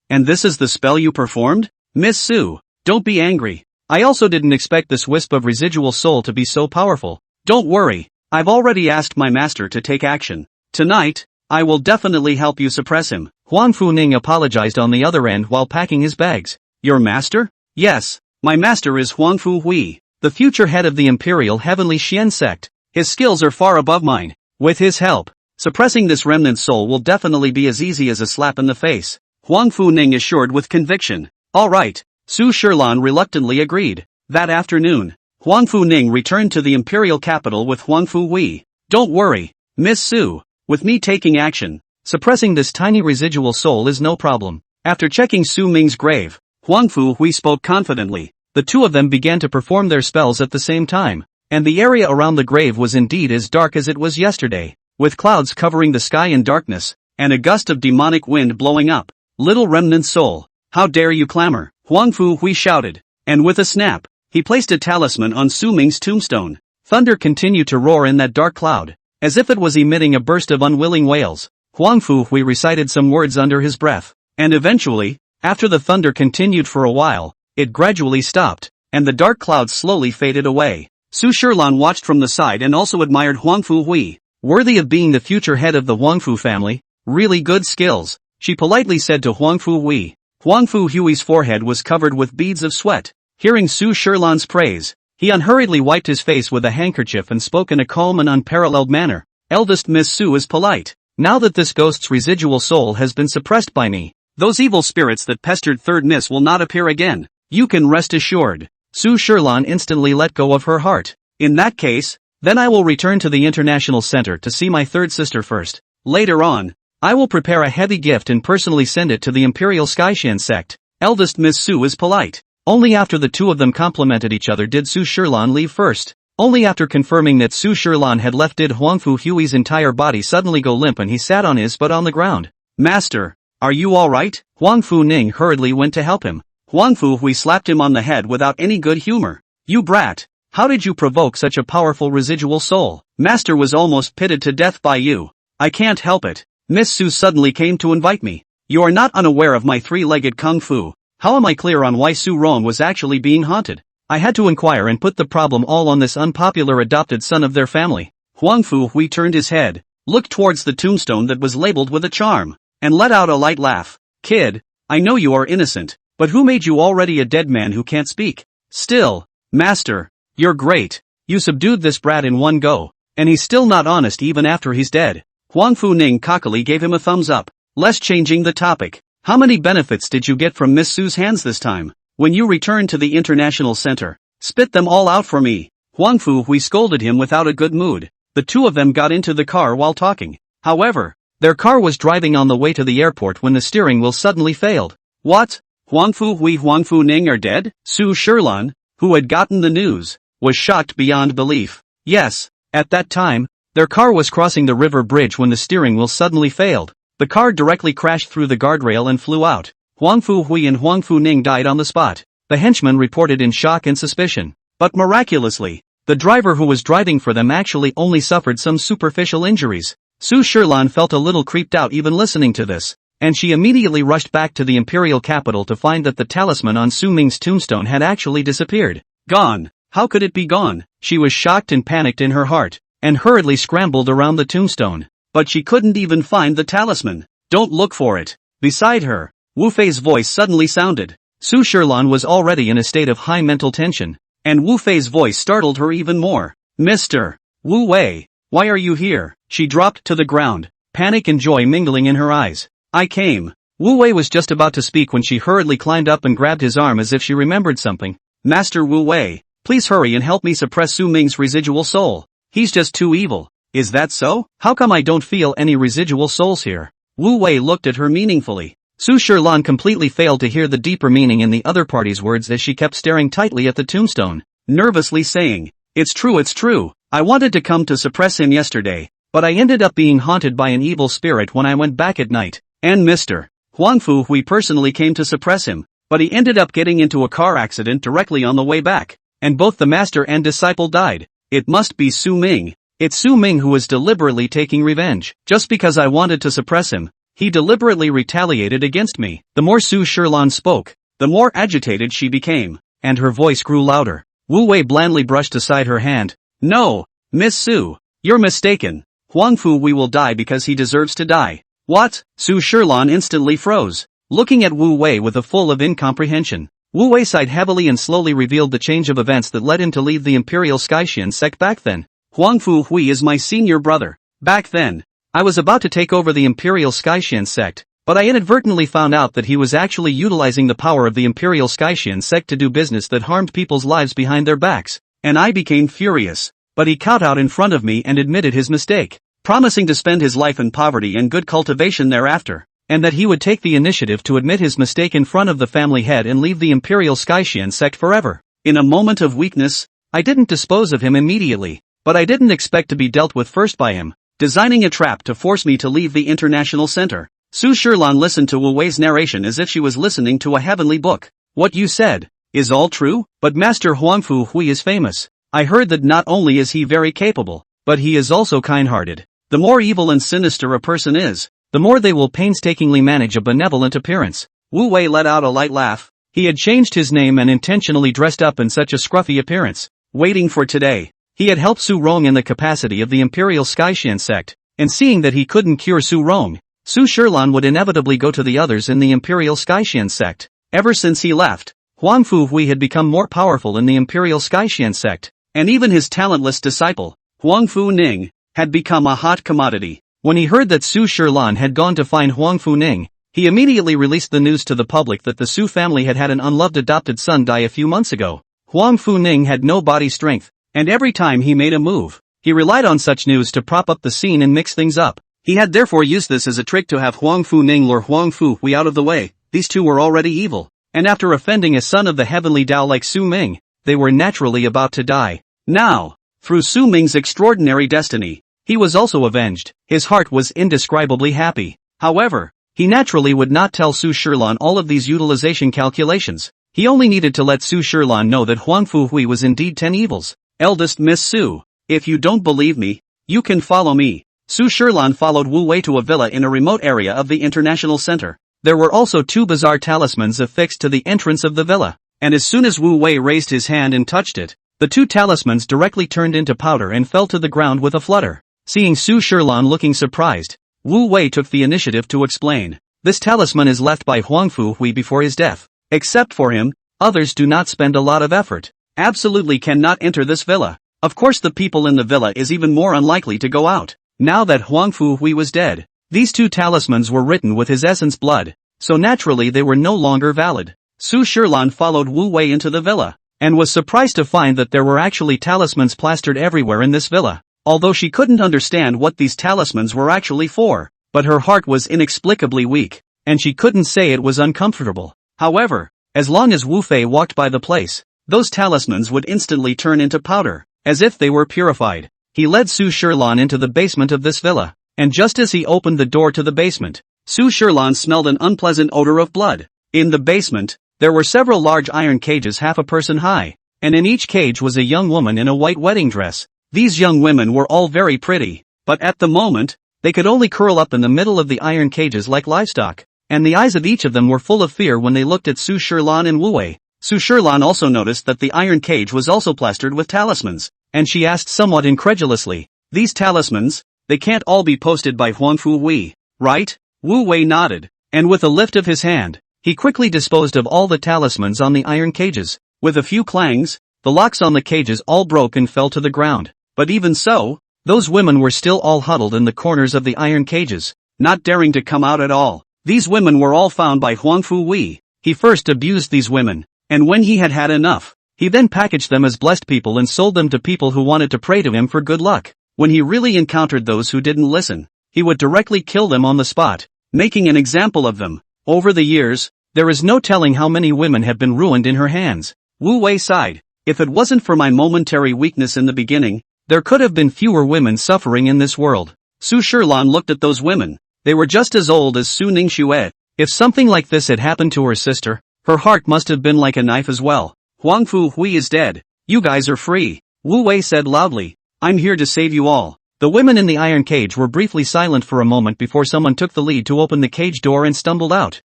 and this is the spell you performed? Miss Su, don't be angry. I also didn't expect this wisp of residual soul to be so powerful. Don't worry, I've already asked my master to take action. Tonight, I will definitely help you suppress him. Huang Funing apologized on the other end while packing his bags. Your master? Yes, my master is Huang Fu Hui, the future head of the Imperial Heavenly Xian sect. His skills are far above mine. With his help, suppressing this remnant soul will definitely be as easy as a slap in the face. Huang Funing assured with conviction. All right, Su Shilan reluctantly agreed. That afternoon, Huang Funing returned to the imperial capital with Huang Fu Hui. Don't worry, Miss Su, with me taking action, suppressing this tiny residual soul is no problem. After checking Su Ming's grave, Huang Fu Hui spoke confidently. The two of them began to perform their spells at the same time, and the area around the grave was indeed as dark as it was yesterday, with clouds covering the sky in darkness, and a gust of demonic wind blowing up. Little remnant soul, how dare you clamor? Huang Fu Hui shouted, and with a snap, he placed a talisman on Su Ming's tombstone. Thunder continued to roar in that dark cloud, as if it was emitting a burst of unwilling wails. Huang Fu Hui recited some words under his breath, and eventually, after the thunder continued for a while, it gradually stopped, and the dark clouds slowly faded away. Su Shilan watched from the side and also admired Huang Fu Hui, worthy of being the future head of the Huang Fu family. Really good skills, she politely said to Huang Fu Hui. Huang Fu Hui's forehead was covered with beads of sweat. Hearing Su Shilan's praise, he unhurriedly wiped his face with a handkerchief and spoke in a calm and unparalleled manner. Eldest Miss Su is polite. Now that this ghost's residual soul has been suppressed by me, Those evil spirits that pestered Third Miss will not appear again. You can rest assured. Su Shilan instantly let go of her heart. In that case, then I will return to the International Center to see my third sister first. Later on, I will prepare a heavy gift and personally send it to the Imperial Skytian sect. Eldest Miss Su is polite. Only after the two of them complimented each other did Su Shilan leave first. Only after confirming that Su Shilan had left did Huangfu Hui's entire body suddenly go limp and he sat on his butt on the ground. Master, are you alright? Huangfu Ning hurriedly went to help him. Huangfu Hui slapped him on the head without any good humor. You brat! How did you provoke such a powerful residual soul? Master was almost pitted to death by you. I can't help it. Miss Su suddenly came to invite me. You are not unaware of my three-legged kung fu. How am I clear on why Su Rong was actually being haunted? I had to inquire and put the problem all on this unpopular adopted son of their family. Huangfu Hui turned his head, looked towards the tombstone that was labeled with a charm, and let out a light laugh. Kid, I know you are innocent, but who made you already a dead man who can't speak? Still, Master, you're great. You subdued this brat in one go, and he's still not honest even after he's dead. Huangfu Ning cockily gave him a thumbs up. Less changing the topic. How many benefits did you get from Miss Su's hands this time? When you return to the International Center, spit them all out for me. Huangfu Hui scolded him without a good mood. The two of them got into the car while talking. However, their car was driving on the way to the airport when the steering wheel suddenly failed. What? Huangfu Hui Huangfu Ning are dead? Su Shilan, who had gotten the news, was shocked beyond belief. Yes, at that time, their car was crossing the river bridge when the steering wheel suddenly failed. The car directly crashed through the guardrail and flew out. Huangfu Hui and Huangfu Ning died on the spot. The henchmen reported in shock and suspicion. But miraculously, the driver who was driving for them actually only suffered some superficial injuries. Su Shilan felt a little creeped out even listening to this, and she immediately rushed back to the imperial capital to find that the talisman on Su Ming's tombstone had actually disappeared. Gone. How could it be gone? She was shocked and panicked in her heart, and hurriedly scrambled around the tombstone. But she couldn't even find the talisman. Don't look for it. Beside her, Wu Fei's voice suddenly sounded. Su Shilan was already in a state of high mental tension, and Wu Fei's voice startled her even more. Mr. Wu Wei, why are you here? She dropped to the ground, panic and joy mingling in her eyes. I came. Wu Wei was just about to speak when she hurriedly climbed up and grabbed his arm as if she remembered something. Master Wu Wei, please hurry and help me suppress Su Ming's residual soul. He's just too evil. Is that so? How come I don't feel any residual souls here? Wu Wei looked at her meaningfully. Su Shilan completely failed to hear the deeper meaning in the other party's words as she kept staring tightly at the tombstone, nervously saying, It's true. I wanted to come to suppress him yesterday, but I ended up being haunted by an evil spirit when I went back at night, and Mr. Huangfu Hui personally came to suppress him, but he ended up getting into a car accident directly on the way back, and both the master and disciple died. It must be Su Ming. It's Su Ming who was deliberately taking revenge. Just because I wanted to suppress him, he deliberately retaliated against me. The more Su Shilan spoke, the more agitated she became, and her voice grew louder. Wu Wei blandly brushed aside her hand. No, Miss Su, you're mistaken. Huangfu Hui will die because he deserves to die. What? Su Shilan instantly froze, looking at Wu Wei with a full of incomprehension. Wu Wei sighed heavily and slowly revealed the change of events that led him to leave the Imperial Skytian sect back then. Huangfu Hui is my senior brother. Back then, I was about to take over the Imperial Skytian sect, but I inadvertently found out that he was actually utilizing the power of the Imperial Skytian sect to do business that harmed people's lives behind their backs, and I became furious. But he cowed out in front of me and admitted his mistake, promising to spend his life in poverty and good cultivation thereafter, and that he would take the initiative to admit his mistake in front of the family head and leave the Imperial Skytian sect forever. In a moment of weakness, I didn't dispose of him immediately. But I didn't expect to be dealt with first by him, designing a trap to force me to leave the International Center. Su Shilan listened to Wu Wei's narration as if she was listening to a heavenly book. What you said is all true, but Master Huangfu Hui is famous. I heard that not only is he very capable, but he is also kind-hearted. The more evil and sinister a person is, the more they will painstakingly manage a benevolent appearance. Wu Wei let out a light laugh. He had changed his name and intentionally dressed up in such a scruffy appearance, waiting for today. He had helped Su Rong in the capacity of the Imperial Skytian sect, and seeing that he couldn't cure Su Rong, Su Shilan would inevitably go to the others in the Imperial Skytian sect. Ever since he left, Huangfu Hui had become more powerful in the Imperial Skytian sect, and even his talentless disciple, Huangfu Ning, had become a hot commodity. When he heard that Su Shilan had gone to find Huangfu Ning, He immediately released the news to the public that the Su family had had an unloved adopted son die a few months ago. Huang Fu-ning had no body strength, and every time he made a move, he relied on such news to prop up the scene and mix things up. He had therefore used this as a trick to have Huang Fu-ning lure Huang Fu-hui out of the way. These two were already evil, and after offending a son of the heavenly Tao like Su Ming, they were naturally about to die. Now, through Su Ming's extraordinary destiny, he was also avenged. His heart was indescribably happy. However, he naturally would not tell Su Shilan all of these utilization calculations. He only needed to let Su Shilan know that Huang Fu-hui was indeed 10 evils. Eldest Miss Su, if you don't believe me, you can follow me. Su Shilan followed Wu Wei to a villa in a remote area of the international center. There were also 2 bizarre talismans affixed to the entrance of the villa, and as soon as Wu Wei raised his hand and touched it, the 2 talismans directly turned into powder and fell to the ground with a flutter. Seeing Su Shilan looking surprised, Wu Wei took the initiative to explain. This talisman is left by Huang Fu-hui before his death. Except for him, others do not spend a lot of effort. Absolutely cannot enter this villa. Of course the people in the villa is even more unlikely to go out. Now that Huang Fu-hui was dead, these 2 talismans were written with his essence blood, so naturally they were no longer valid. Su Shilan followed Wu Wei into the villa, and was surprised to find that there were actually talismans plastered everywhere in this villa. Although she couldn't understand what these talismans were actually for, but her heart was inexplicably weak, and she couldn't say it was uncomfortable. However, as long as Wu Fei walked by the place, those talismans would instantly turn into powder, as if they were purified. He led Su Shilan into the basement of this villa, and just as he opened the door to the basement, Su Shilan smelled an unpleasant odor of blood. In the basement, there were several large iron cages half a person high, and in each cage was a young woman in a white wedding dress. These young women were all very pretty, but at the moment, they could only curl up in the middle of the iron cages like livestock, and the eyes of each of them were full of fear when they looked at Su Shilan and Wu Wei. Su Shilan also noticed that the iron cage was also plastered with talismans, and she asked somewhat incredulously, "These talismans, they can't all be posted by Huang Fu-hui, right?" Wu Wei nodded, and with a lift of his hand, he quickly disposed of all the talismans on the iron cages. With a few clangs, the locks on the cages all broke and fell to the ground. But even so, those women were still all huddled in the corners of the iron cages, not daring to come out at all. These women were all found by Huang Fu-hui. He first abused these women, and when he had had enough, he then packaged them as blessed people and sold them to people who wanted to pray to him for good luck. When he really encountered those who didn't listen, he would directly kill them on the spot, making an example of them. Over the years, there is no telling how many women have been ruined in her hands. Wu Wei sighed. If it wasn't for my momentary weakness in the beginning, there could have been fewer women suffering in this world. Su Shilan looked at those women. They were just as old as Su Ningxue. If something like this had happened to her sister, her heart must have been like a knife as well. Huang Fu-hui is dead. You guys are free. Wu Wei said loudly. I'm here to save you all. The women in the iron cage were briefly silent for a moment before someone took the lead to open the cage door and stumbled out.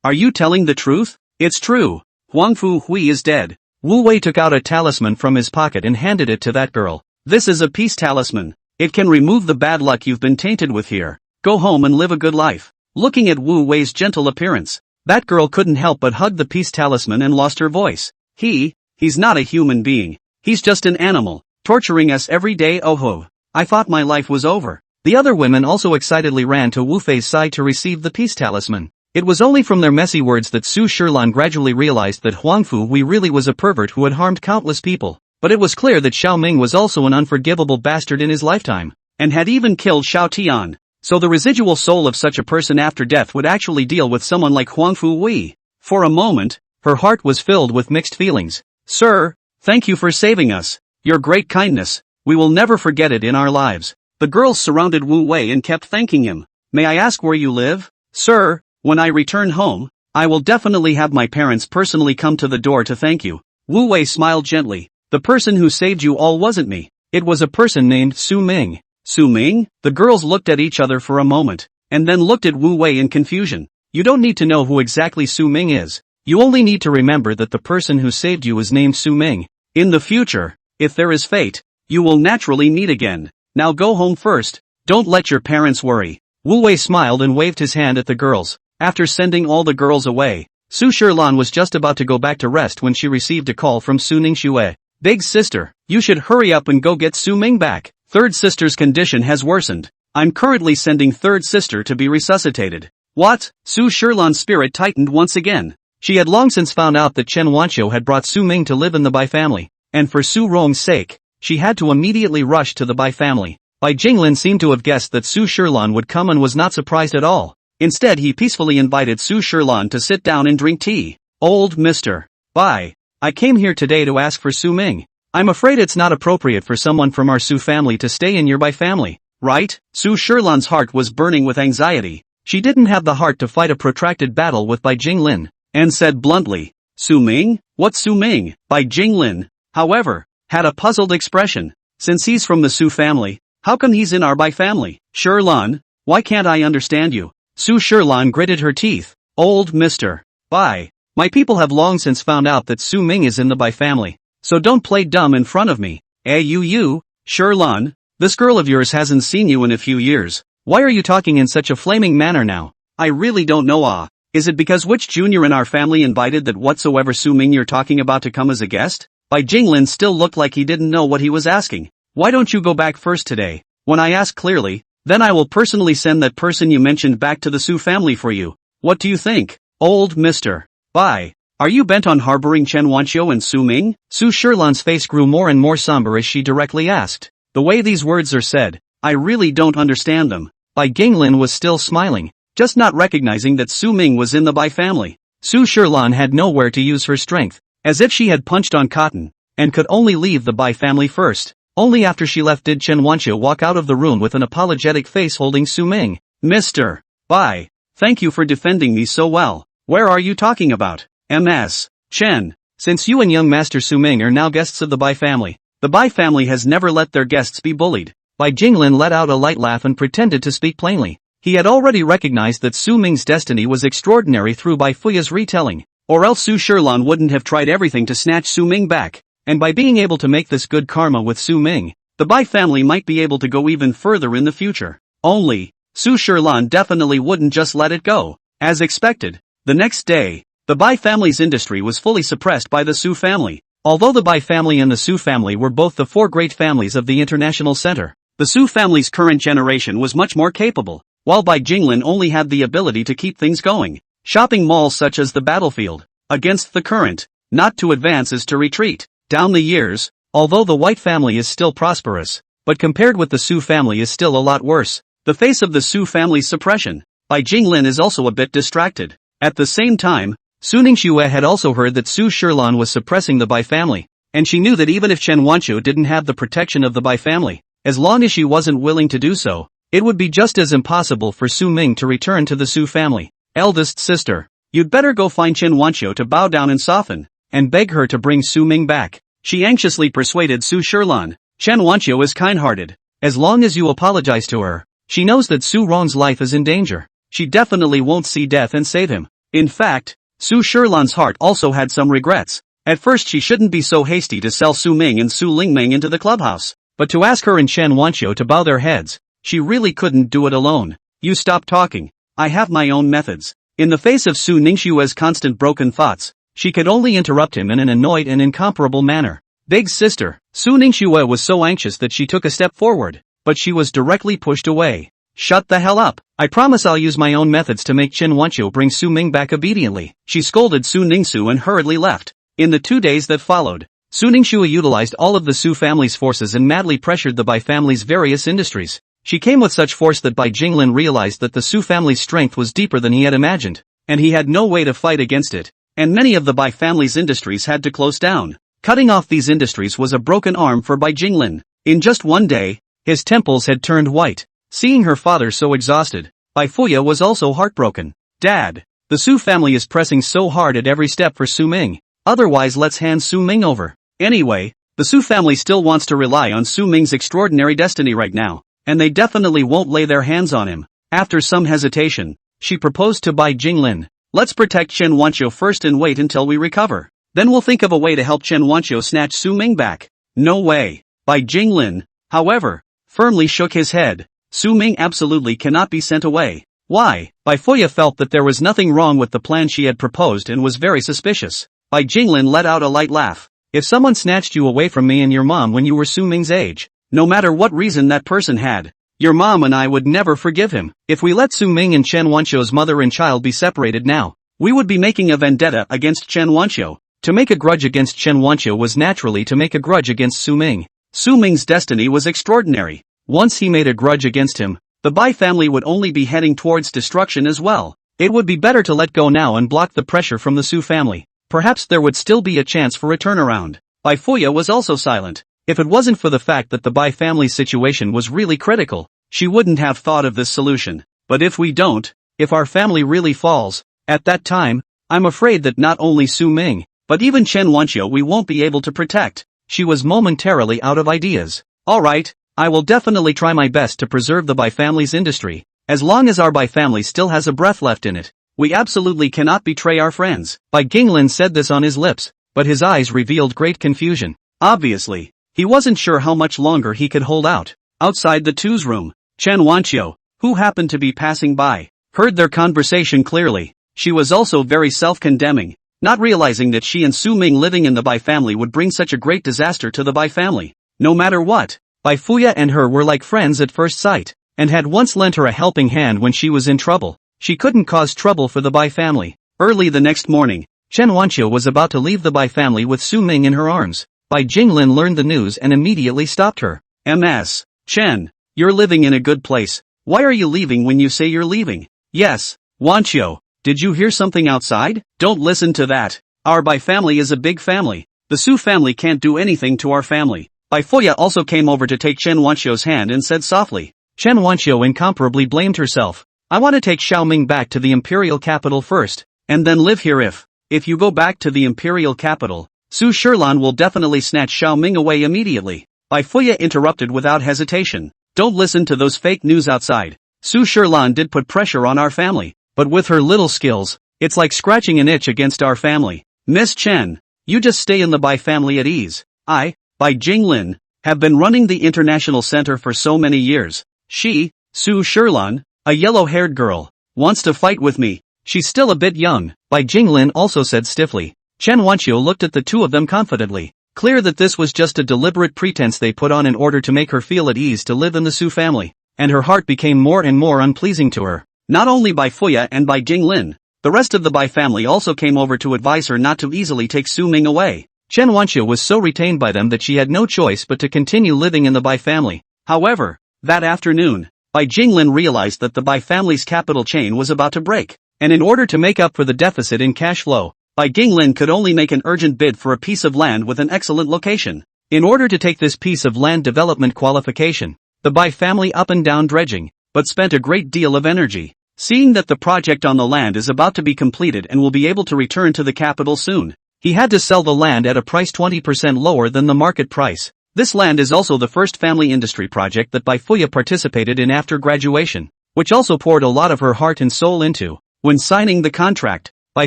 Are you telling the truth? It's true. Huang Fu-hui is dead. Wu Wei took out a talisman from his pocket and handed it to that girl. This is a peace talisman. It can remove the bad luck you've been tainted with here. Go home and live a good life. Looking at Wu Wei's gentle appearance, that girl couldn't help but hug the peace talisman and lost her voice. He's not a human being. He's just an animal, torturing us every day. Oh ho. I thought my life was over. The other women also excitedly ran to Wu Fei's side to receive the peace talisman. It was only from their messy words that Su Shilan gradually realized that Huang Fu-hui really was a pervert who had harmed countless people. But it was clear that Xiao Ming was also an unforgivable bastard in his lifetime, and had even killed Xiao Tian. So the residual soul of such a person after death would actually deal with someone like Huang Fu-hui. For a moment, her heart was filled with mixed feelings. Sir, thank you for saving us. Your great kindness, we will never forget it in our lives. The girls surrounded Wu Wei and kept thanking him. May I ask where you live? Sir, when I return home, I will definitely have my parents personally come to the door to thank you. Wu Wei smiled gently. The person who saved you all wasn't me. It was a person named Su Ming. Su Ming? The girls looked at each other for a moment, and then looked at Wu Wei in confusion. You don't need to know who exactly Su Ming is. You only need to remember that the person who saved you is named Su Ming. In the future, if there is fate, you will naturally meet again. Now go home first. Don't let your parents worry. Wu Wei smiled and waved his hand at the girls. After sending all the girls away, Su Shilan was just about to go back to rest when she received a call from Su Ningxue. Big sister, you should hurry up and go get Su Ming back. Third sister's condition has worsened. I'm currently sending third sister to be resuscitated. What? Su Shirlan's spirit tightened once again. She had long since found out that Chen Wanqiu had brought Su Ming to live in the Bai family, and for Su Rong's sake, she had to immediately rush to the Bai family. Bai Jinglin seemed to have guessed that Su Shirlan would come and was not surprised at all. Instead he peacefully invited Su Shirlan to sit down and drink tea. Old Mr. Bai, I came here today to ask for Su Ming. I'm afraid it's not appropriate for someone from our Su family to stay in your Bai family, right? Su Shirlan's heart was burning with anxiety. She didn't have the heart to fight a protracted battle with Bai Jinglin, and said bluntly, Su Ming? What Su Ming? Bai Jinglin, however, had a puzzled expression. Since he's from the Su family, how come he's in our Bai family? Shirlan, why can't I understand you? Su Shirlan gritted her teeth. Old Mr. Bai, my people have long since found out that Su Ming is in the Bai family, so don't play dumb in front of me. Shirlan, this girl of yours hasn't seen you in a few years. Why are you talking in such a flaming manner now? I really don't know. Is it because which junior in our family invited that whatsoever Su Ming you're talking about to come as a guest? Bai Jinglin still looked like he didn't know what he was asking. Why don't you go back first today? When I ask clearly, then I will personally send that person you mentioned back to the Su family for you. What do you think? Old Mr. Bai, are you bent on harboring Chen Wanqiu and Su Ming? Su Shirlan's face grew more and more somber as she directly asked. The way these words are said, I really don't understand them. Bai Jinglin was still smiling, just not recognizing that Su Ming was in the Bai family. Su Shirlan had nowhere to use her strength, as if she had punched on cotton, and could only leave the Bai family first. Only after she left did Chen Wanqiu walk out of the room with an apologetic face holding Su Ming. Mr. Bai, thank you for defending me so well. Where are you talking about? Ms. Chen, since you and young Master Su Ming are now guests of the Bai family, the Bai family has never let their guests be bullied. Bai Jinglin let out a light laugh and pretended to speak plainly. He had already recognized that Su Ming's destiny was extraordinary through Bai Fuya's retelling, or else Su Shirlan wouldn't have tried everything to snatch Su Ming back. And by being able to make this good karma with Su Ming, the Bai family might be able to go even further in the future. Only, Su Shirlan definitely wouldn't just let it go. As expected, the next day, the Bai family's industry was fully suppressed by the Su family. Although the Bai family and the Su family were both the four great families of the international center, the Su family's current generation was much more capable, while Bai Jinglin only had the ability to keep things going. Shopping malls such as the battlefield, against the current, not to advance is to retreat. Down the years, although the White family is still prosperous, but compared with the Su family is still a lot worse. The face of the Su family's suppression, Bai Jinglin is also a bit distracted. At the same time, Su Ningxue had also heard that Su Shirlan was suppressing the Bai family, and she knew that even if Chen Wanqiu didn't have the protection of the Bai family, as long as she wasn't willing to do so, it would be just as impossible for Su Ming to return to the Su family. Eldest sister, you'd better go find Chen Wanqiu to bow down and soften, and beg her to bring Su Ming back. She anxiously persuaded Su Shirlan. Chen Wanqiu is kind-hearted. As long as you apologize to her, she knows that Su Rong's life is in danger. She definitely won't see death and save him. In fact, Su Shirlan's heart also had some regrets. At first she shouldn't be so hasty to sell Su Ming and Su Lingming into the clubhouse. But to ask her and Chen Wanqiu to bow their heads, she really couldn't do it alone. You stop talking. I have my own methods. In the face of Su Ningxue's constant broken thoughts, she could only interrupt him in an annoyed and incomparable manner. Big sister, Su Ningxue was so anxious that she took a step forward, but she was directly pushed away. Shut the hell up. I promise I'll use my own methods to make Chen Wanqiu bring Su Ming back obediently. She scolded Su Ningxu and hurriedly left. In the 2 days that followed, Su Ningxue utilized all of the Su family's forces and madly pressured the Bai family's various industries. She came with such force that Bai Jinglin realized that the Su family's strength was deeper than he had imagined, and he had no way to fight against it. And many of the Bai family's industries had to close down. Cutting off these industries was a broken arm for Bai Jinglin. In just 1 day, his temples had turned white. Seeing her father so exhausted, Bai Fuya was also heartbroken. Dad, the Su family is pressing so hard at every step for Su Ming. Otherwise let's hand Su Ming over. Anyway, the Su family still wants to rely on Su Ming's extraordinary destiny right now, and they definitely won't lay their hands on him. After some hesitation, she proposed to Bai Jinglin. Let's protect Chen Wanqiu first and wait until we recover. Then we'll think of a way to help Chen Wanqiu snatch Su Ming back. No way. Bai Jinglin, however, firmly shook his head. Su Ming absolutely cannot be sent away. Why? Bai Fuya felt that there was nothing wrong with the plan she had proposed and was very suspicious. Bai Jinglin let out a light laugh. If someone snatched you away from me and your mom when you were Su Ming's age, no matter what reason that person had, Your mom and I would never forgive him. If we let Su Ming and Chen Wanqiu's mother and child be separated now, we would be making a vendetta against Chen Wanqiu. To make a grudge against Chen Wanqiu was naturally to make a grudge against Su Ming. Su Ming's destiny was extraordinary. Once he made a grudge against him, the Bai family would only be heading towards destruction as well. It would be better to let go now and block the pressure from the Su family. Perhaps there would still be a chance for a turnaround. Bai Fuya was also silent. If it wasn't for the fact that the Bai family's situation was really critical, she wouldn't have thought of this solution. But if we don't, if our family really falls, at that time, I'm afraid that not only Su Ming, but even Chen Wanqiu we won't be able to protect. She was momentarily out of ideas. Alright, I will definitely try my best to preserve the Bai family's industry. As long as our Bai family still has a breath left in it, we absolutely cannot betray our friends. Bai Ginglin said this on his lips, but his eyes revealed great confusion. Obviously, he wasn't sure how much longer he could hold out. Outside the two's room, Chen Wanqiu, who happened to be passing by, heard their conversation clearly. She was also very self-condemning, not realizing that she and Su Ming living in the Bai family would bring such a great disaster to the Bai family. No matter what, Bai Fuya and her were like friends at first sight, and had once lent her a helping hand when she was in trouble. She couldn't cause trouble for the Bai family. Early the next morning, Chen Wanqiu was about to leave the Bai family with Su Ming in her arms. Bai Jinglin learned the news and immediately stopped her. Ms. Chen, you're living in a good place. Why are you leaving when you say you're leaving? Yes, Wanqiu, did you hear something outside? Don't listen to that. Our Bai family is a big family. The Su family can't do anything to our family. Bai Fuya also came over to take Chen Wanqiu's hand and said softly. Chen Wanqiu incomparably blamed herself. I want to take Xiaoming back to the imperial capital first, and then live here. If you go back to the imperial capital, Su Shilan will definitely snatch Xiaoming away immediately. Bai Fuya interrupted without hesitation. Don't listen to those fake news outside. Su Shilan did put pressure on our family, but with her little skills, it's like scratching an itch against our family. Miss Chen, you just stay in the Bai family at ease. I, Bai Jinglin, have been running the international center for so many years. She, Su Shilan, a yellow-haired girl, wants to fight with me. She's still a bit young, Bai Jinglin also said stiffly. Chen Wanqiu looked at the two of them confidently, clear that this was just a deliberate pretense they put on in order to make her feel at ease to live in the Su family, and her heart became more and more unpleasing to her. Not only Bai Fuya and Bai Jinglin, the rest of the Bai family also came over to advise her not to easily take Su Ming away. Chen Wanqiu was so retained by them that she had no choice but to continue living in the Bai family. However, that afternoon, Bai Jinglin realized that the Bai family's capital chain was about to break, and in order to make up for the deficit in cash flow, Bai Ginglin could only make an urgent bid for a piece of land with an excellent location. In order to take this piece of land development qualification, the Bai family up and down dredging, but spent a great deal of energy. Seeing that the project on the land is about to be completed and will be able to return to the capital soon, he had to sell the land at a price 20% lower than the market price. This land is also the first family industry project that Bai Fuya participated in after graduation, which also poured a lot of her heart and soul into. When signing the contract, Bai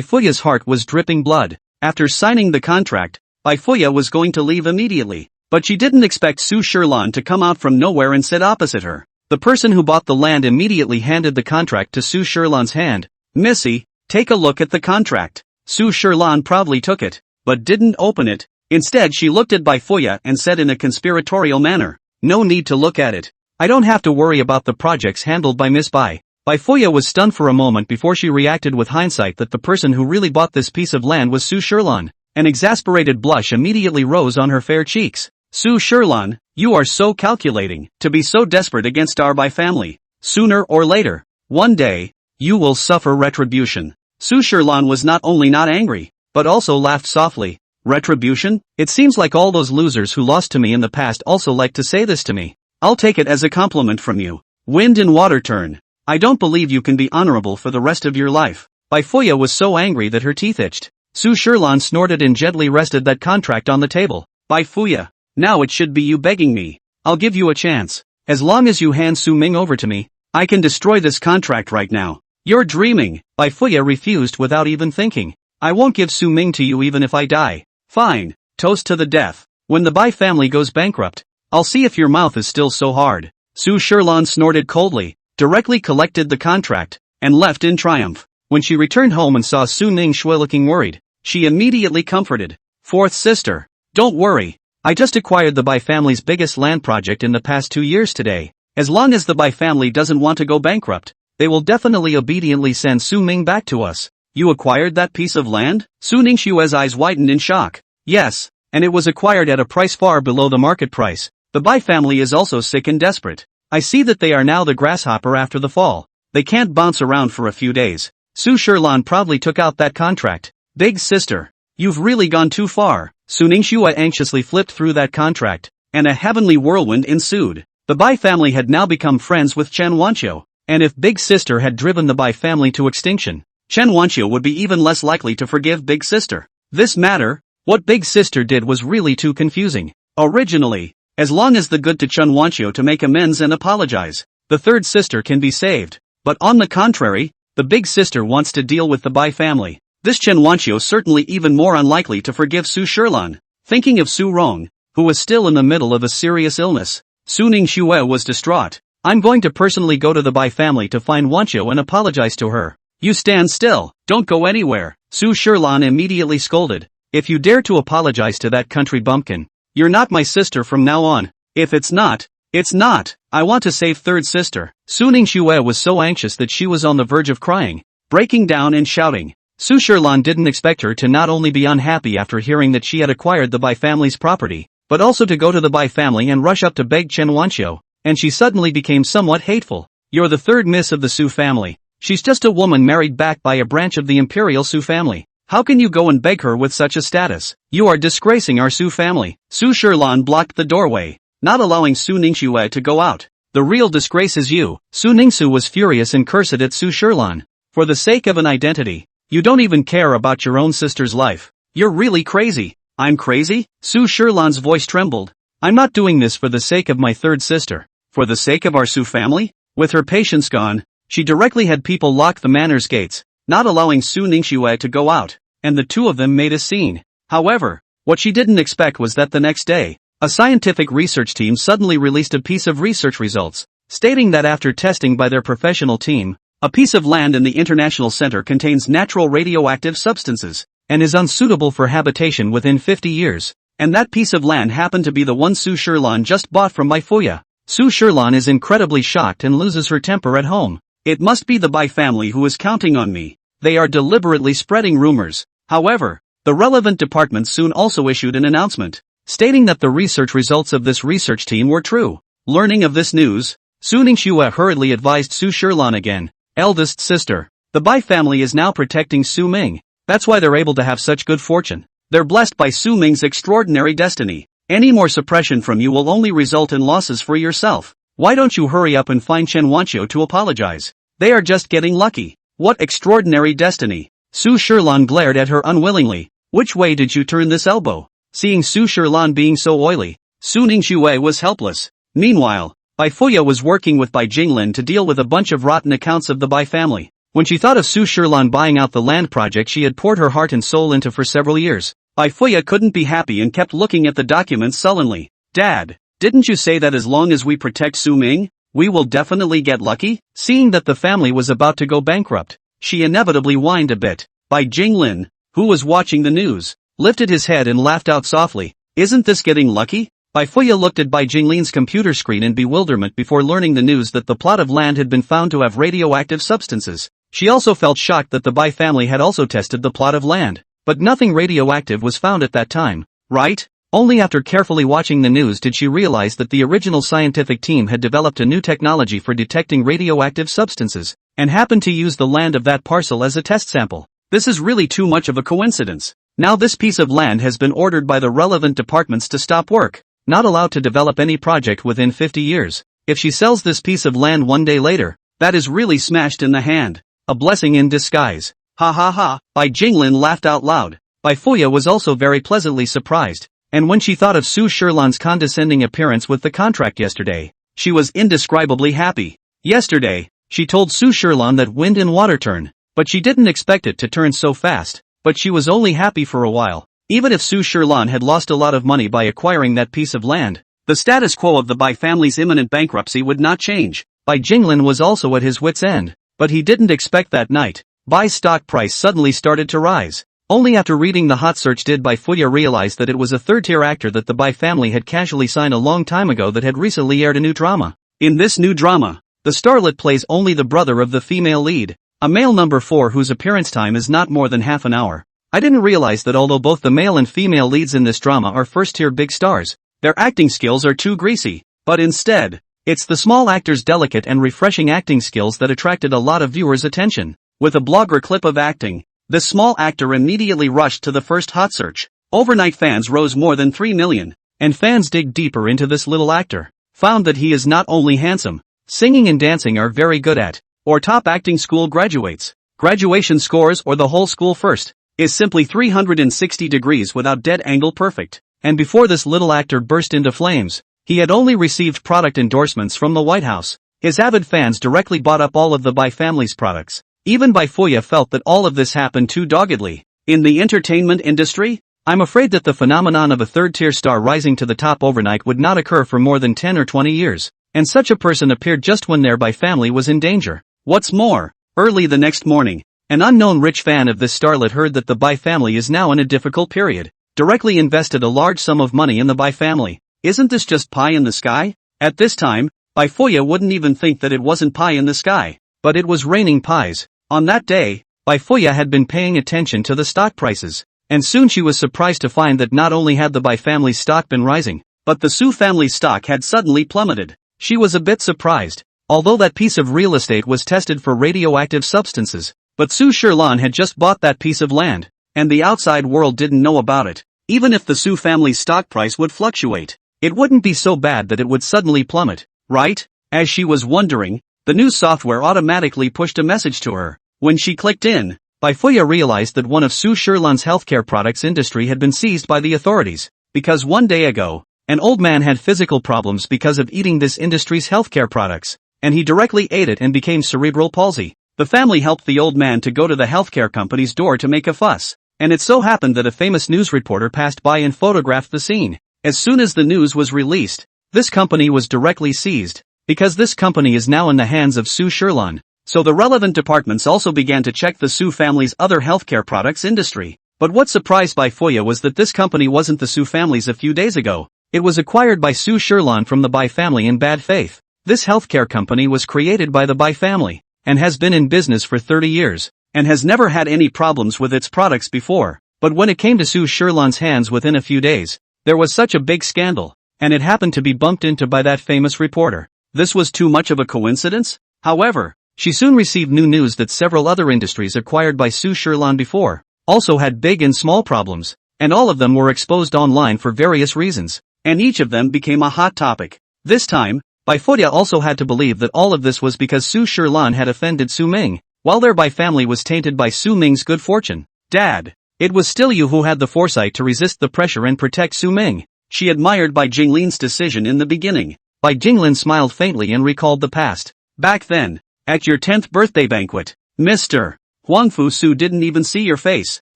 Fuya's heart was dripping blood. After signing the contract, Bai Fuya was going to leave immediately, but she didn't expect Su Shilan to come out from nowhere and sit opposite her. The person who bought the land immediately handed the contract to Su Shilan's hand. Missy, take a look at the contract. Su Shilan proudly took it, but didn't open it. Instead she looked at Bai Fuya and said in a conspiratorial manner, no need to look at it. I don't have to worry about the projects handled by Miss Bai. Bai Fuya was stunned for a moment before she reacted with hindsight that the person who really bought this piece of land was Su Shilan. An exasperated blush immediately rose on her fair cheeks. Su Shilan, you are so calculating, to be so desperate against our Bai family. Sooner or later, one day, you will suffer retribution. Su Shilan was not only not angry, but also laughed softly. Retribution? It seems like all those losers who lost to me in the past also like to say this to me. I'll take it as a compliment from you. Wind and water turn. I don't believe you can be honorable for the rest of your life. Bai Fuya was so angry that her teeth itched. Su Shilan snorted and gently rested that contract on the table. Bai Fuya, now it should be you begging me. I'll give you a chance. As long as you hand Su Ming over to me, I can destroy this contract right now. You're dreaming. Bai Fuya refused without even thinking. I won't give Su Ming to you even if I die. Fine, toast to the death. When the Bai family goes bankrupt, I'll see if your mouth is still so hard. Su Shilan snorted coldly, directly collected the contract, and left in triumph. When she returned home and saw Su Ningshui looking worried, she immediately comforted. Fourth sister, don't worry. I just acquired the Bai family's biggest land project in the past 2 years today, As long as the Bai family doesn't want to go bankrupt, they will definitely obediently send Su Ming back to us. You acquired that piece of land? Su Ningshue's eyes widened in shock. Yes, and it was acquired at a price far below the market price. The Bai family is also sick and desperate. I see that they are now the grasshopper after the fall. They can't bounce around for a few days. Su Shilan proudly took out that contract. Big sister, you've really gone too far. Su Ningxue anxiously flipped through that contract, and a heavenly whirlwind ensued. The Bai family had now become friends with Chen Wanqiu, and if Big Sister had driven the Bai family to extinction, Chen Wanqiu would be even less likely to forgive Big Sister. This matter, what Big Sister did was really too confusing. Originally, as long as the good to Chen Wanqiu to make amends and apologize, the third sister can be saved. But on the contrary, the Big Sister wants to deal with the Bai family. This Chen Wanqiu certainly even more unlikely to forgive Su Shilan. Thinking of Su Rong, who was still in the middle of a serious illness, Su Ningxue was distraught. I'm going to personally go to the Bai family to find Wanqiu and apologize to her. You stand still, don't go anywhere, Su Shilan immediately scolded. If you dare to apologize to that country bumpkin, you're not my sister from now on. If it's not, it's not. I want to save third sister. Su Ningxue was so anxious that she was on the verge of crying, breaking down and shouting. Su Shilan didn't expect her to not only be unhappy after hearing that she had acquired the Bai family's property, but also to go to the Bai family and rush up to beg Chen Wanqiu, and she suddenly became somewhat hateful. You're the third miss of the Su family. She's just a woman married back by a branch of the imperial Su family. How can you go and beg her with such a status? You are disgracing our Su family. Su Shilan blocked the doorway, not allowing Su Ningxue to go out. The real disgrace is you. Su Ningxu was furious and cursed at Su Shilan. For the sake of an identity, you don't even care about your own sister's life. You're really crazy. I'm crazy? Su Shilan's voice trembled. I'm not doing this for the sake of my third sister. For the sake of our Su family? With her patience gone, she directly had people lock the manor's gates, not allowing Su Ningxue to go out, and the two of them made a scene. However, what she didn't expect was that the next day, a scientific research team suddenly released a piece of research results, stating that after testing by their professional team, a piece of land in the International Center contains natural radioactive substances, and is unsuitable for habitation within 50 years, and that piece of land happened to be the one Su Shilan just bought from Bai Fuya. Su Shilan is incredibly shocked and loses her temper at home. It must be the Bai family who is counting on me. They are deliberately spreading rumors. However, the relevant department soon also issued an announcement, stating that the research results of this research team were true. Learning of this news, Su Ningxue hurriedly advised Su Shilan again, eldest sister, the Bai family is now protecting Su Ming. That's why they're able to have such good fortune. They're blessed by Su Ming's extraordinary destiny. Any more suppression from you will only result in losses for yourself. Why don't you hurry up and find Chen Wanqiu to apologize? They are just getting lucky. What extraordinary destiny? Su Shilan glared at her unwillingly. Which way did you turn this elbow? Seeing Su Shilan being so oily, Su Ningxue was helpless. Meanwhile, Bai Fuya was working with Bai Jinglin to deal with a bunch of rotten accounts of the Bai family. When she thought of Su Shilan buying out the land project she had poured her heart and soul into for several years, Bai Fuya couldn't be happy and kept looking at the documents sullenly. Dad, didn't you say that as long as we protect Su Ming, we will definitely get lucky? Seeing that the family was about to go bankrupt, she inevitably whined a bit. Bai Jinglin, who was watching the news, lifted his head and laughed out softly. Isn't this getting lucky? Bai Fuya looked at Bai Jinglin's computer screen in bewilderment before learning the news that the plot of land had been found to have radioactive substances. She also felt shocked that the Bai family had also tested the plot of land, but nothing radioactive was found at that time, right? Only after carefully watching the news did she realize that the original scientific team had developed a new technology for detecting radioactive substances, and happened to use the land of that parcel as a test sample. This is really too much of a coincidence. Now this piece of land has been ordered by the relevant departments to stop work, not allowed to develop any project within 50 years. If she sells this piece of land one day later, that is really smashed in the hand. A blessing in disguise. Ha ha ha. Bai Jinglin laughed out loud. Bai Fuya was also very pleasantly surprised, and when she thought of Su Shilan's condescending appearance with the contract yesterday, she was indescribably happy. Yesterday, she told Su Shilan that wind and water turn, but she didn't expect it to turn so fast, but she was only happy for a while. Even if Su Shilan had lost a lot of money by acquiring that piece of land, the status quo of the Bai family's imminent bankruptcy would not change. Bai Jinglin was also at his wit's end, but he didn't expect that night. Bai's stock price suddenly started to rise. Only after reading the hot search did Bai Fuya realize that it was a third-tier actor that the Bai family had casually signed a long time ago that had recently aired a new drama. In this new drama, the starlet plays only the brother of the female lead, a male number 4 whose appearance time is not more than half an hour. I didn't realize that although both the male and female leads in this drama are first-tier big stars, their acting skills are too greasy, but instead, it's the small actor's delicate and refreshing acting skills that attracted a lot of viewers' attention. With a blogger clip of acting, this small actor immediately rushed to the first hot search. Overnight fans rose more than 3 million, and fans dig deeper into this little actor, found that he is not only handsome, singing and dancing are very good at, or top acting school graduates, graduation scores or the whole school first, is simply 360 degrees without dead angle perfect. And before this little actor burst into flames, he had only received product endorsements from the White House. His avid fans directly bought up all of the Bai family's products. Even Bai Fuya felt that all of this happened too doggedly. In the entertainment industry, I'm afraid that the phenomenon of a third-tier star rising to the top overnight would not occur for more than 10 or 20 years, and such a person appeared just when their Bai family was in danger. What's more, early the next morning, an unknown rich fan of this starlet heard that the Bai family is now in a difficult period, directly invested a large sum of money in the Bai family. Isn't this just pie in the sky? At this time, Bai Fuya wouldn't even think that it wasn't pie in the sky, but it was raining pies. On that day, Bai Fuya had been paying attention to the stock prices, and soon she was surprised to find that not only had the Bai family's stock been rising, but the Su family's stock had suddenly plummeted. She was a bit surprised, although that piece of real estate was tested for radioactive substances. But Su Shilan had just bought that piece of land, and the outside world didn't know about it. Even if the Su family's stock price would fluctuate, it wouldn't be so bad that it would suddenly plummet, right? As she was wondering, the new software automatically pushed a message to her. When she clicked in, Bai Fuya realized that one of Su Shilan's healthcare products industry had been seized by the authorities, because one day ago, an old man had physical problems because of eating this industry's healthcare products, and he directly ate it and became cerebral palsy. The family helped the old man to go to the healthcare company's door to make a fuss, and it so happened that a famous news reporter passed by and photographed the scene. As soon as the news was released, this company was directly seized, because this company is now in the hands of Su Shilan, so the relevant departments also began to check the Su family's other healthcare products industry. But what surprised Bai Fuya was that this company wasn't the Su family's a few days ago. It was acquired by Su Shilan from the Bai family in bad faith. This healthcare company was created by the Bai family, and has been in business for 30 years, and has never had any problems with its products before. But when it came to Su Shilan's hands within a few days, there was such a big scandal, and it happened to be bumped into by that famous reporter. This was too much of a coincidence? However, she soon received new news that several other industries acquired by Su Shilan before, also had big and small problems, and all of them were exposed online for various reasons, and each of them became a hot topic. This time, Bai Fuya also had to believe that all of this was because Su Shilan had offended Su Ming, while their Bai family was tainted by Su Ming's good fortune. Dad, it was still you who had the foresight to resist the pressure and protect Su Ming. She admired Bai Jinglin's decision in the beginning. Bai Jinglin smiled faintly and recalled the past. Back then, at your 10th birthday banquet, Mr. Huangfu Su didn't even see your face.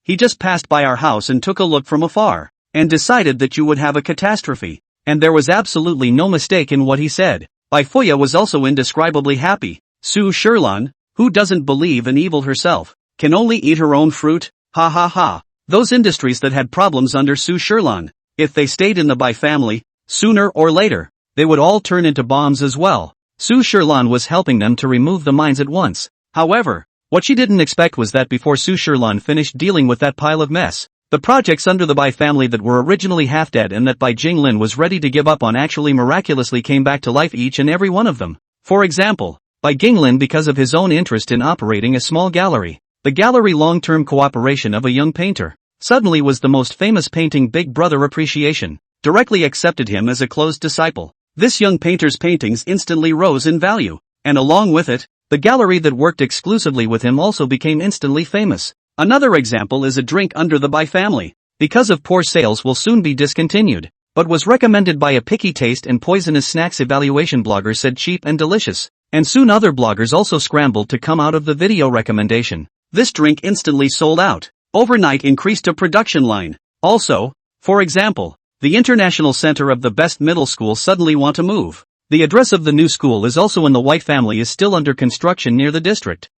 He just passed by our house and took a look from afar, and decided that you would have a catastrophe. And there was absolutely no mistake in what he said. Bai Fuya was also indescribably happy. Su Shilan, who doesn't believe in evil herself, can only eat her own fruit, ha ha ha. Those industries that had problems under Su Shilan, if they stayed in the Bai family, sooner or later, they would all turn into bombs as well. Su Shilan was helping them to remove the mines at once. However, what she didn't expect was that before Su Shilan finished dealing with that pile of mess, the projects under the Bai family that were originally half dead and that Bai Jinglin was ready to give up on actually miraculously came back to life, each and every one of them. For example, Bai Jinglin, because of his own interest in operating a small gallery, the gallery long-term cooperation of a young painter, suddenly was the most famous painting Big Brother appreciation, directly accepted him as a close disciple. This young painter's paintings instantly rose in value, and along with it, the gallery that worked exclusively with him also became instantly famous. Another example is a drink under the Bai family, because of poor sales will soon be discontinued, but was recommended by a picky taste and poisonous snacks evaluation blogger said cheap and delicious, and soon other bloggers also scrambled to come out of the video recommendation. This drink instantly sold out, overnight increased a production line. Also, for example, the International Center of the Best Middle School suddenly want to move. The address of the new school is also in the White family is still under construction near the district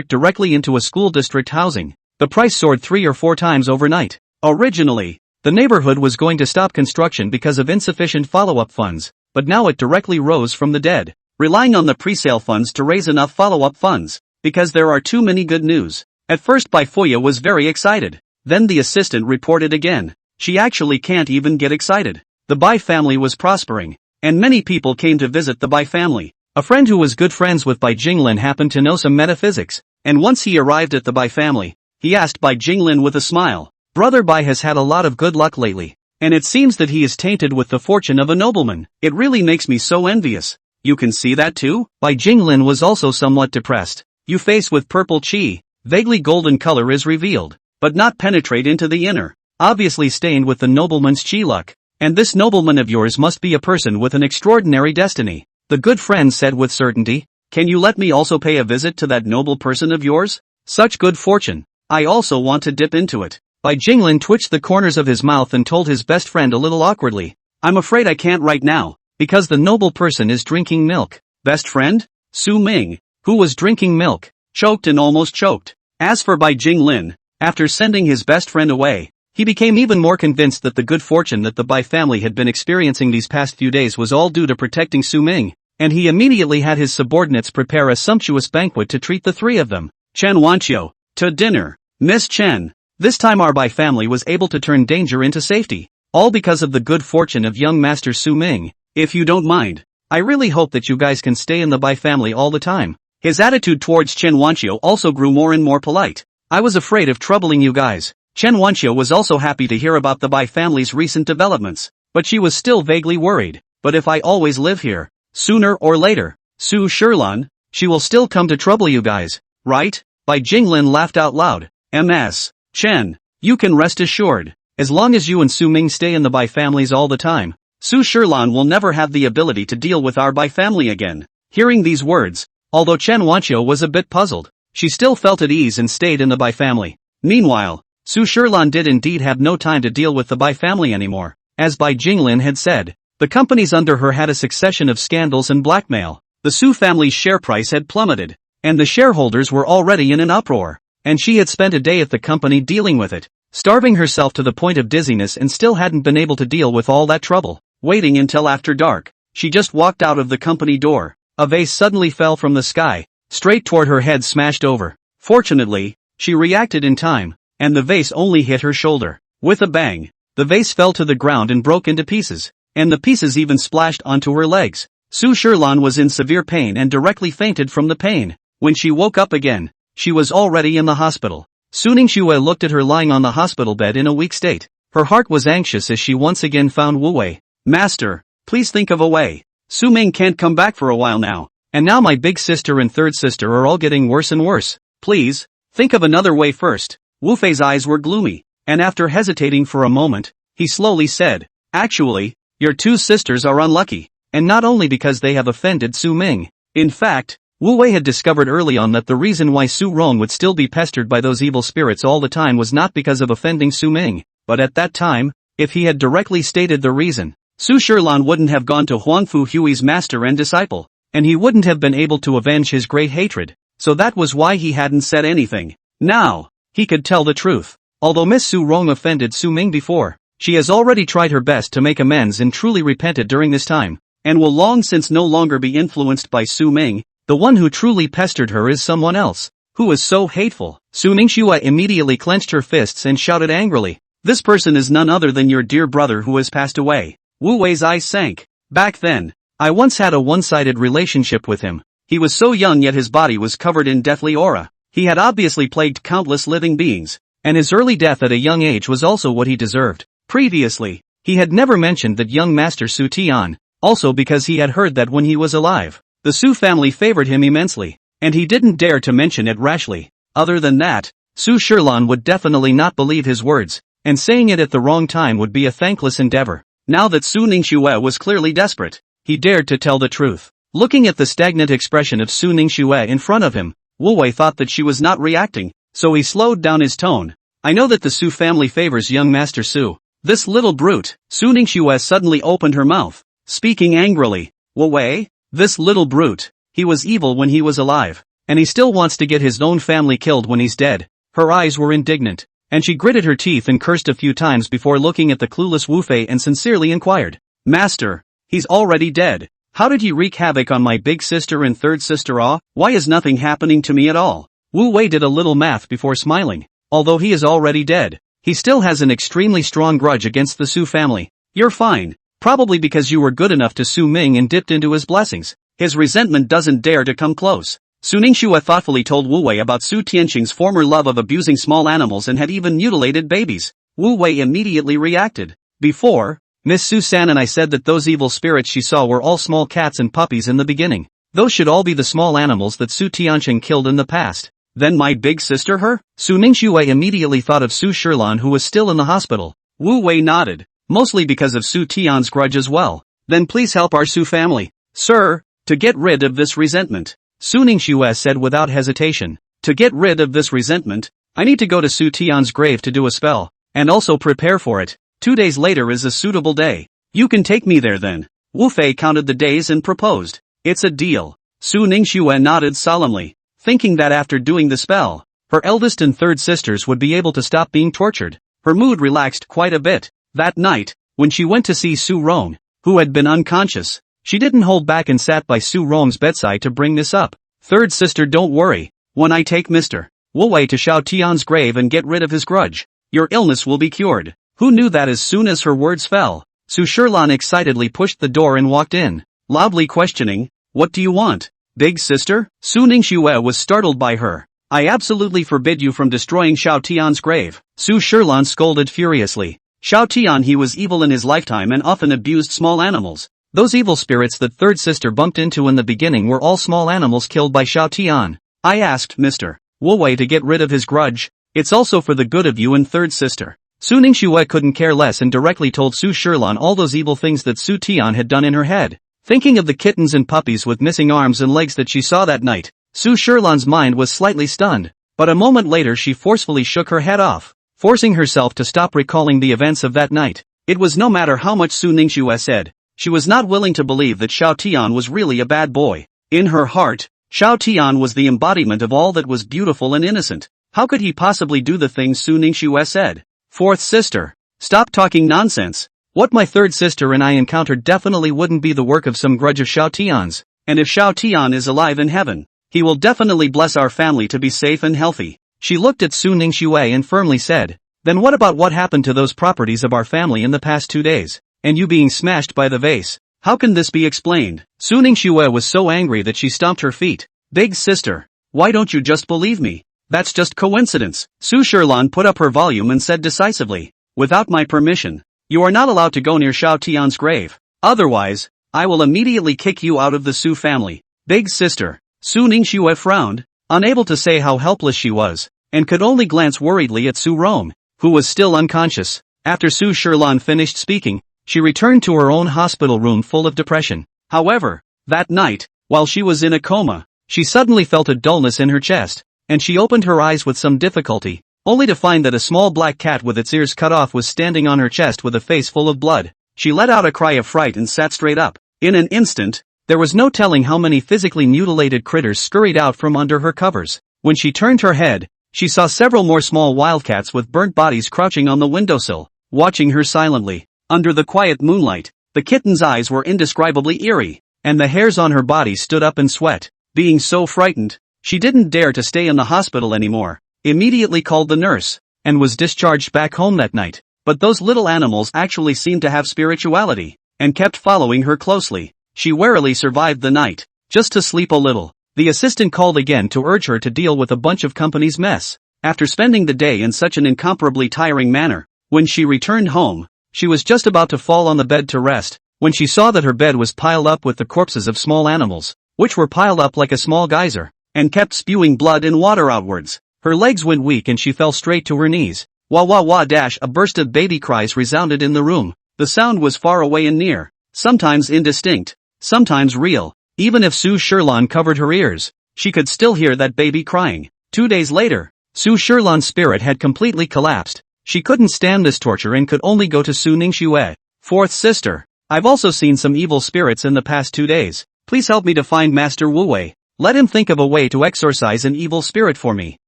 directly into a school district housing. The price soared 3 or 4 times overnight. Originally, the neighborhood was going to stop construction because of insufficient follow-up funds, but now it directly rose from the dead. relying on the pre-sale funds to raise enough follow-up funds, because there are too many good news. At first Bai Fuya was very excited. Then the assistant reported again. She actually can't even get excited. The Bai family was prospering, and many people came to visit the Bai family. A friend who was good friends with Bai Jinglin happened to know some metaphysics, and once he arrived at the Bai family, he asked Bai Jinglin with a smile, "Brother Bai has had a lot of good luck lately, and it seems that he is tainted with the fortune of a nobleman. It really makes me so envious." "You can see that too?" Bai Jinglin was also somewhat depressed. "You face with purple chi, vaguely golden color is revealed, but not penetrate into the inner, obviously stained with the nobleman's chi luck. And this nobleman of yours must be a person with an extraordinary destiny." The good friend said with certainty. "Can you let me also pay a visit to that noble person of yours? Such good fortune. I also want to dip into it." Bai Jinglin twitched the corners of his mouth and told his best friend a little awkwardly, "I'm afraid I can't right now, because the noble person is drinking milk." Best friend? Su Ming, who was drinking milk, choked and almost choked. As for Bai Jinglin, after sending his best friend away, he became even more convinced that the good fortune that the Bai family had been experiencing these past few days was all due to protecting Su Ming, and he immediately had his subordinates prepare a sumptuous banquet to treat the three of them. "Chen Wanqiu, to dinner. Miss Chen." This time our Bai family was able to turn danger into safety, all because of the good fortune of young Master Su Ming. "If you don't mind, I really hope that you guys can stay in the Bai family all the time." His attitude towards Chen Wanqiu also grew more and more polite. "I was afraid of troubling you guys." Chen Wanqiu was also happy to hear about the Bai family's recent developments, but she was still vaguely worried. "But if I always live here, sooner or later, Su Shilan, she will still come to trouble you guys, right?" Bai Jinglin laughed out loud. "Ms. Chen, you can rest assured, as long as you and Su Ming stay in the Bai families all the time, Su Shilan will never have the ability to deal with our Bai family again." Hearing these words, although Chen Wanqiu was a bit puzzled, she still felt at ease and stayed in the Bai family. Meanwhile, Su Shilan did indeed have no time to deal with the Bai family anymore. As Bai Jinglin had said, the companies under her had a succession of scandals and blackmail. The Su family's share price had plummeted, and the shareholders were already in an uproar, and she had spent a day at the company dealing with it, starving herself to the point of dizziness and still hadn't been able to deal with all that trouble. Waiting until after dark, she just walked out of the company door. A vase suddenly fell from the sky, straight toward her head, smashed over. Fortunately, she reacted in time, and the vase only hit her shoulder. With a bang, the vase fell to the ground and broke into pieces, and the pieces even splashed onto her legs. Su Shilan was in severe pain and directly fainted from the pain. When she woke up again, she was already in the hospital. Su Ningxue looked at her lying on the hospital bed in a weak state. Her heart was anxious as she once again found Wu Wei. "Master, please think of a way. Su Ming can't come back for a while now, and now my big sister and third sister are all getting worse and worse. Please, think of another way first." Wu Fei's eyes were gloomy, and after hesitating for a moment, he slowly said, "Actually, your two sisters are unlucky, and not only because they have offended Su Ming. In fact, Wu Wei had discovered early on that the reason why Su Rong would still be pestered by those evil spirits all the time was not because of offending Su Ming, but at that time, if he had directly stated the reason, Su Shilan wouldn't have gone to Huangfu Hui's master and disciple, and he wouldn't have been able to avenge his great hatred, so that was why he hadn't said anything. Now, he could tell the truth. Although Miss Su Rong offended Su Ming before, she has already tried her best to make amends and truly repented during this time, and will long since no longer be influenced by Su Ming. The one who truly pestered her is someone else, who is so hateful. Su Ningxue immediately clenched her fists and shouted angrily, "This person is none other than your dear brother who has passed away." Wu Wei's eyes sank. "Back then, I once had a one-sided relationship with him. He was so young yet his body was covered in deathly aura. He had obviously plagued countless living beings, and his early death at a young age was also what he deserved. Previously, he had never mentioned that young Master Su Tian, also because he had heard that when he was alive, the Su family favored him immensely, and he didn't dare to mention it rashly. Other than that, Su Shilan would definitely not believe his words, and saying it at the wrong time would be a thankless endeavor. Now that Su Ningxue was clearly desperate, he dared to tell the truth. Looking at the stagnant expression of Su Ningxue in front of him, Wu Wei thought that she was not reacting, so he slowed down his tone. "I know that the Su family favors young Master Su. This little brute." Su Ningxue suddenly opened her mouth, speaking angrily. "Wu Wei? This little brute. He was evil when he was alive, and he still wants to get his own family killed when he's dead." Her eyes were indignant, and she gritted her teeth and cursed a few times before looking at the clueless Wu Fei and sincerely inquired, "Master, he's already dead. How did you wreak havoc on my big sister and third sister? Ah, why is nothing happening to me at all? Wu Wei did a little math before smiling. Although he is already dead, he still has an extremely strong grudge against the Su family. You're fine. Probably because you were good enough to Su Ming and dipped into his blessings. His resentment doesn't dare to come close. Su Ningxue thoughtfully told Wu Wei about Su Tianqing's former love of abusing small animals and had even mutilated babies. Wu Wei immediately reacted. Before, Miss Su-san and I said that those evil spirits she saw were all small cats and puppies in the beginning. Those should all be the small animals that Su Tianqing killed in the past. Then my big sister her? Su Ningxue immediately thought of Su Shilan, who was still in the hospital. Wu Wei nodded. Mostly because of Su Tian's grudge as well. Then please help our Su family, sir, to get rid of this resentment. Su Ningxue said without hesitation. To get rid of this resentment, I need to go to Su Tian's grave to do a spell, and also prepare for it. 2 days later is a suitable day. You can take me there then. Wu Fei counted the days and proposed. It's a deal. Su Ningxue nodded solemnly, thinking that after doing the spell, her eldest and third sisters would be able to stop being tortured. Her mood relaxed quite a bit. That night, when she went to see Su Rong, who had been unconscious, she didn't hold back and sat by Su Rong's bedside to bring this up. Third sister, don't worry. When I take Mr. Wu Wei to Xiao Tian's grave and get rid of his grudge, your illness will be cured. Who knew that? As soon as her words fell, Su Shilan excitedly pushed the door and walked in, loudly questioning, what do you want, big sister? Su Ningxue was startled by her. I absolutely forbid you from destroying Xiao Tian's grave. Su Shilan scolded furiously. Xiao Tian, he was evil in his lifetime and often abused small animals. Those evil spirits that third sister bumped into in the beginning were all small animals killed by Xiao Tian. I asked Mr. Wu Wei to get rid of his grudge. It's also for the good of you and third sister. Su Ningxue couldn't care less and directly told Su Shilan all those evil things that Su Tian had done in her head. Thinking of the kittens and puppies with missing arms and legs that she saw that night, Su Shilan's mind was slightly stunned, but a moment later she forcefully shook her head off, forcing herself to stop recalling the events of that night. It was no matter how much Su Ningxue said, she was not willing to believe that Xiao Tian was really a bad boy. In her heart, Xiao Tian was the embodiment of all that was beautiful and innocent. How could he possibly do the things Su Ningxue said? Fourth sister, stop talking nonsense. What my third sister and I encountered definitely wouldn't be the work of some grudge of Xiao Tian's, and if Xiao Tian is alive in heaven, he will definitely bless our family to be safe and healthy. She looked at Su Ningxue and firmly said, then what about what happened to those properties of our family in the past 2 days, and you being smashed by the vase? How can this be explained? Su Ningxue was so angry that she stomped her feet. Big sister, why don't you just believe me? That's just coincidence. Su Shilan put up her volume and said decisively, without my permission, you are not allowed to go near Xiao Tian's grave. Otherwise, I will immediately kick you out of the Su family. Big sister. Su Ningxue frowned, unable to say how helpless she was, and could only glance worriedly at Su Rong, who was still unconscious. After Su Shilan finished speaking, she returned to her own hospital room full of depression. However, that night, while she was in a coma, she suddenly felt a dullness in her chest, and she opened her eyes with some difficulty, only to find that a small black cat with its ears cut off was standing on her chest with a face full of blood. She let out a cry of fright and sat straight up. In an instant, there was no telling how many physically mutilated critters scurried out from under her covers. When she turned her head, she saw several more small wildcats with burnt bodies crouching on the windowsill, watching her silently. Under the quiet moonlight, the kitten's eyes were indescribably eerie, and the hairs on her body stood up in sweat. Being so frightened, she didn't dare to stay in the hospital anymore, immediately called the nurse, and was discharged back home that night. But those little animals actually seemed to have spirituality, and kept following her closely. She warily survived the night, just to sleep a little. The assistant called again to urge her to deal with a bunch of company's mess. After spending the day in such an incomparably tiring manner, when she returned home, she was just about to fall on the bed to rest, when she saw that her bed was piled up with the corpses of small animals, which were piled up like a small geyser, and kept spewing blood and water outwards. Her legs went weak and she fell straight to her knees. Wah wah wah dash! A burst of baby cries resounded in the room. The sound was far away and near, sometimes indistinct, sometimes real. Even if Su Shilan covered her ears, she could still hear that baby crying. 2 days later, Su Shilan's spirit had completely collapsed. She couldn't stand this torture and could only go to Su Ningxue. Fourth sister, I've also seen some evil spirits in the past 2 days. Please help me to find Master Wu Wei. Let him think of a way to exorcise an evil spirit for me.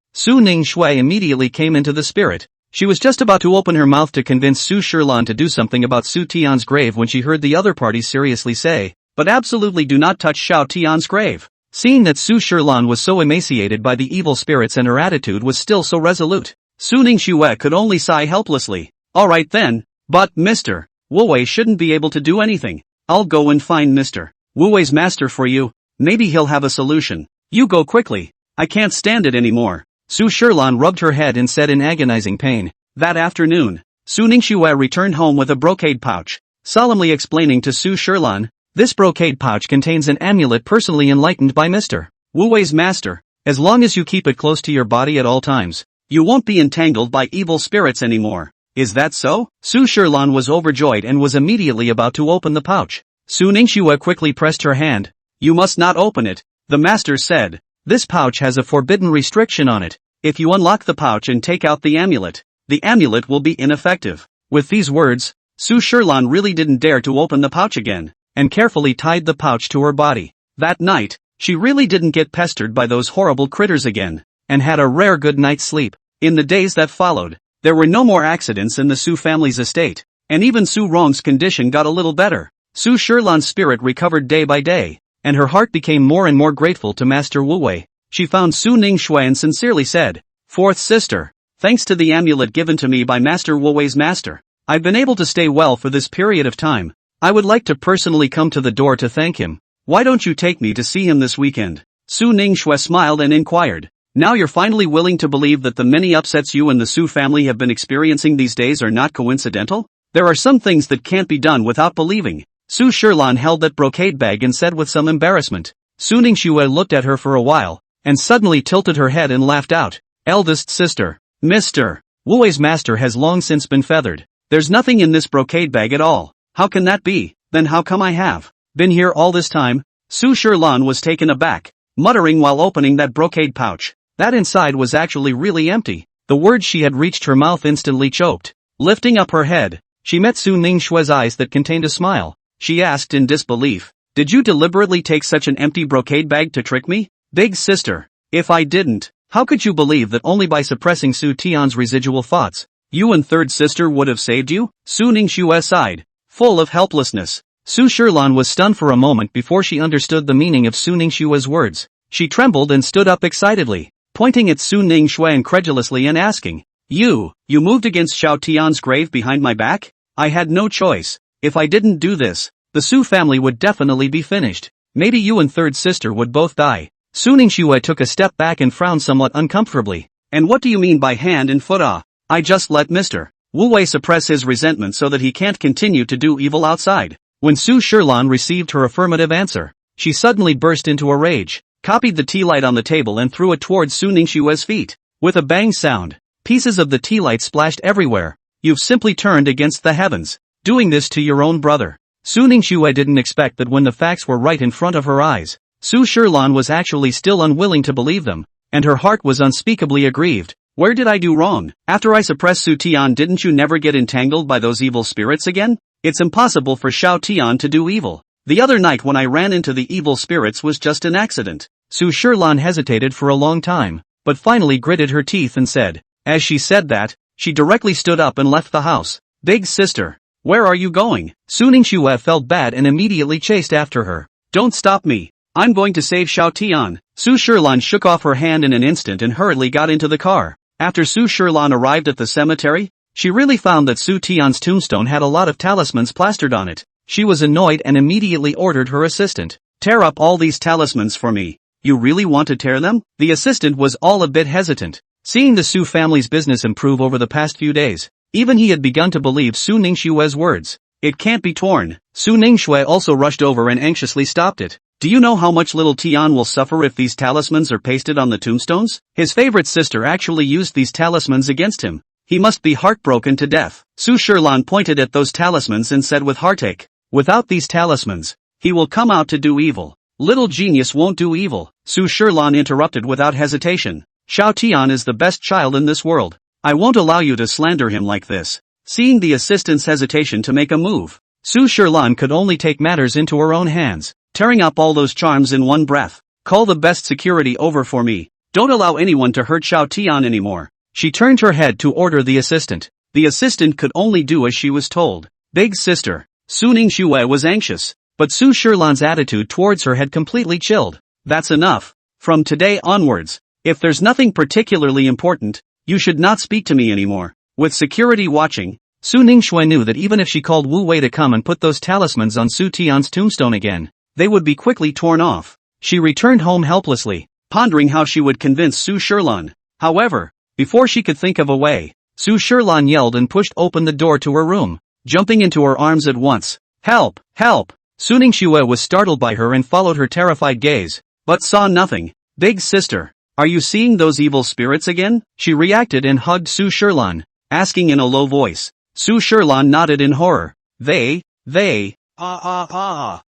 Su Ningxue immediately came into the spirit. She was just about to open her mouth to convince Su Shilan to do something about Su Tian's grave when she heard the other party seriously say, but absolutely do not touch Xiao Tian's grave. Seeing that Su Shilan was so emaciated by the evil spirits and her attitude was still so resolute, Su Ningxue could only sigh helplessly. Alright then, but Mr. Wu Wei shouldn't be able to do anything. I'll go and find Mr. Wu Wei's master for you. Maybe he'll have a solution. You go quickly. I can't stand it anymore. Su Shilan rubbed her head and said in agonizing pain. That afternoon, Su Ningxue returned home with a brocade pouch, solemnly explaining to Su Shilan, this brocade pouch contains an amulet personally enlightened by Mr. Wu Wei's master. As long as you keep it close to your body at all times, you won't be entangled by evil spirits anymore. Is that so? Su Shilan was overjoyed and was immediately about to open the pouch. Su Ningxue quickly pressed her hand. You must not open it, the master said. This pouch has a forbidden restriction on it. If you unlock the pouch and take out the amulet will be ineffective. With these words, Su Shilan really didn't dare to open the pouch again, and carefully tied the pouch to her body. That night, she really didn't get pestered by those horrible critters again, and had a rare good night's sleep. In the days that followed, there were no more accidents in the Su family's estate, and even Su Rong's condition got a little better. Su Shilan's spirit recovered day by day, and her heart became more and more grateful to Master Wu Wei. She found Su Ningxue and sincerely said, Fourth sister, thanks to the amulet given to me by Master Wu Wei's master, I've been able to stay well for this period of time. I would like to personally come to the door to thank him. Why don't you take me to see him this weekend? Su Ningxue smiled and inquired. Now you're finally willing to believe that the many upsets you and the Su family have been experiencing these days are not coincidental? There are some things that can't be done without believing. Su Shilan held that brocade bag and said with some embarrassment. Su Ningxue looked at her for a while, and suddenly tilted her head and laughed out. Eldest sister, Mr. Wu Wei's master has long since been feathered. There's nothing in this brocade bag at all. How can that be? Then how come I have been here all this time? Su Shilan was taken aback, muttering while opening that brocade pouch. That inside was actually really empty. The words she had reached her mouth instantly choked. Lifting up her head, she met Su Ningxue's eyes that contained a smile. She asked in disbelief, Did you deliberately take such an empty brocade bag to trick me? Big sister, if I didn't, how could you believe that only by suppressing Su Tian's residual thoughts, you and third sister would have saved you? Su Ningxue sighed, full of helplessness. Su Shilan was stunned for a moment before she understood the meaning of Su Ningxue's words. She trembled and stood up excitedly, pointing at Su Ningxue incredulously and asking, You moved against Xiao Tian's grave behind my back? I had no choice. If I didn't do this, the Su family would definitely be finished. Maybe you and third sister would both die. Su Ningxue took a step back and frowned somewhat uncomfortably. And what do you mean by hand and foot ah? I just let Mr. Wu Wei suppress his resentment so that he can't continue to do evil outside. When Su Shilan received her affirmative answer, she suddenly burst into a rage, copied the tea light on the table and threw it towards Su Ningxue's feet. With a bang sound, pieces of the tea light splashed everywhere. You've simply turned against the heavens, doing this to your own brother. Su Ningxue didn't expect that when the facts were right in front of her eyes, Su Shilan was actually still unwilling to believe them, and her heart was unspeakably aggrieved. Where did I do wrong? After I suppressed Su Tian, didn't you never get entangled by those evil spirits again? It's impossible for Xiao Tian to do evil. The other night when I ran into the evil spirits was just an accident. Su Shilan hesitated for a long time, but finally gritted her teeth and said. As she said that, she directly stood up and left the house. Big sister, where are you going? Su Ningxue felt bad and immediately chased after her. Don't stop me. I'm going to save Xiao Tian. Su Shilan shook off her hand in an instant and hurriedly got into the car. After Su Shilan arrived at the cemetery, she really found that Su Tian's tombstone had a lot of talismans plastered on it. She was annoyed and immediately ordered her assistant, tear up all these talismans for me. You really want to tear them? The assistant was all a bit hesitant. Seeing the Su family's business improve over the past few days, even he had begun to believe Su Ningxue's words. It can't be torn. Su Ningxue also rushed over and anxiously stopped it. Do you know how much little Tian will suffer if these talismans are pasted on the tombstones? His favorite sister actually used these talismans against him. He must be heartbroken to death. Su Shilan pointed at those talismans and said with heartache, without these talismans, he will come out to do evil. Little genius won't do evil. Su Shilan interrupted without hesitation. Xiao Tian is the best child in this world. I won't allow you to slander him like this. Seeing the assistant's hesitation to make a move, Su Shilan could only take matters into her own hands, tearing up all those charms in one breath. Call the best security over for me. Don't allow anyone to hurt Xiao Tian anymore. She turned her head to order the assistant. The assistant could only do as she was told. Big sister, Su Ningxue was anxious, but Su Shilan's attitude towards her had completely chilled. That's enough. From today onwards, if there's nothing particularly important, you should not speak to me anymore. With security watching, Su Ningxue knew that even if she called Wu Wei to come and put those talismans on Su Tian's tombstone again, they would be quickly torn off. She returned home helplessly, pondering how she would convince Su Shilan. However, before she could think of a way, Su Shilan yelled and pushed open the door to her room, jumping into her arms at once. Help! Help! Su Ningxue was startled by her and followed her terrified gaze, but saw nothing. Big sister, are you seeing those evil spirits again? She reacted and hugged Su Shilan, asking in a low voice. Su Shilan nodded in horror.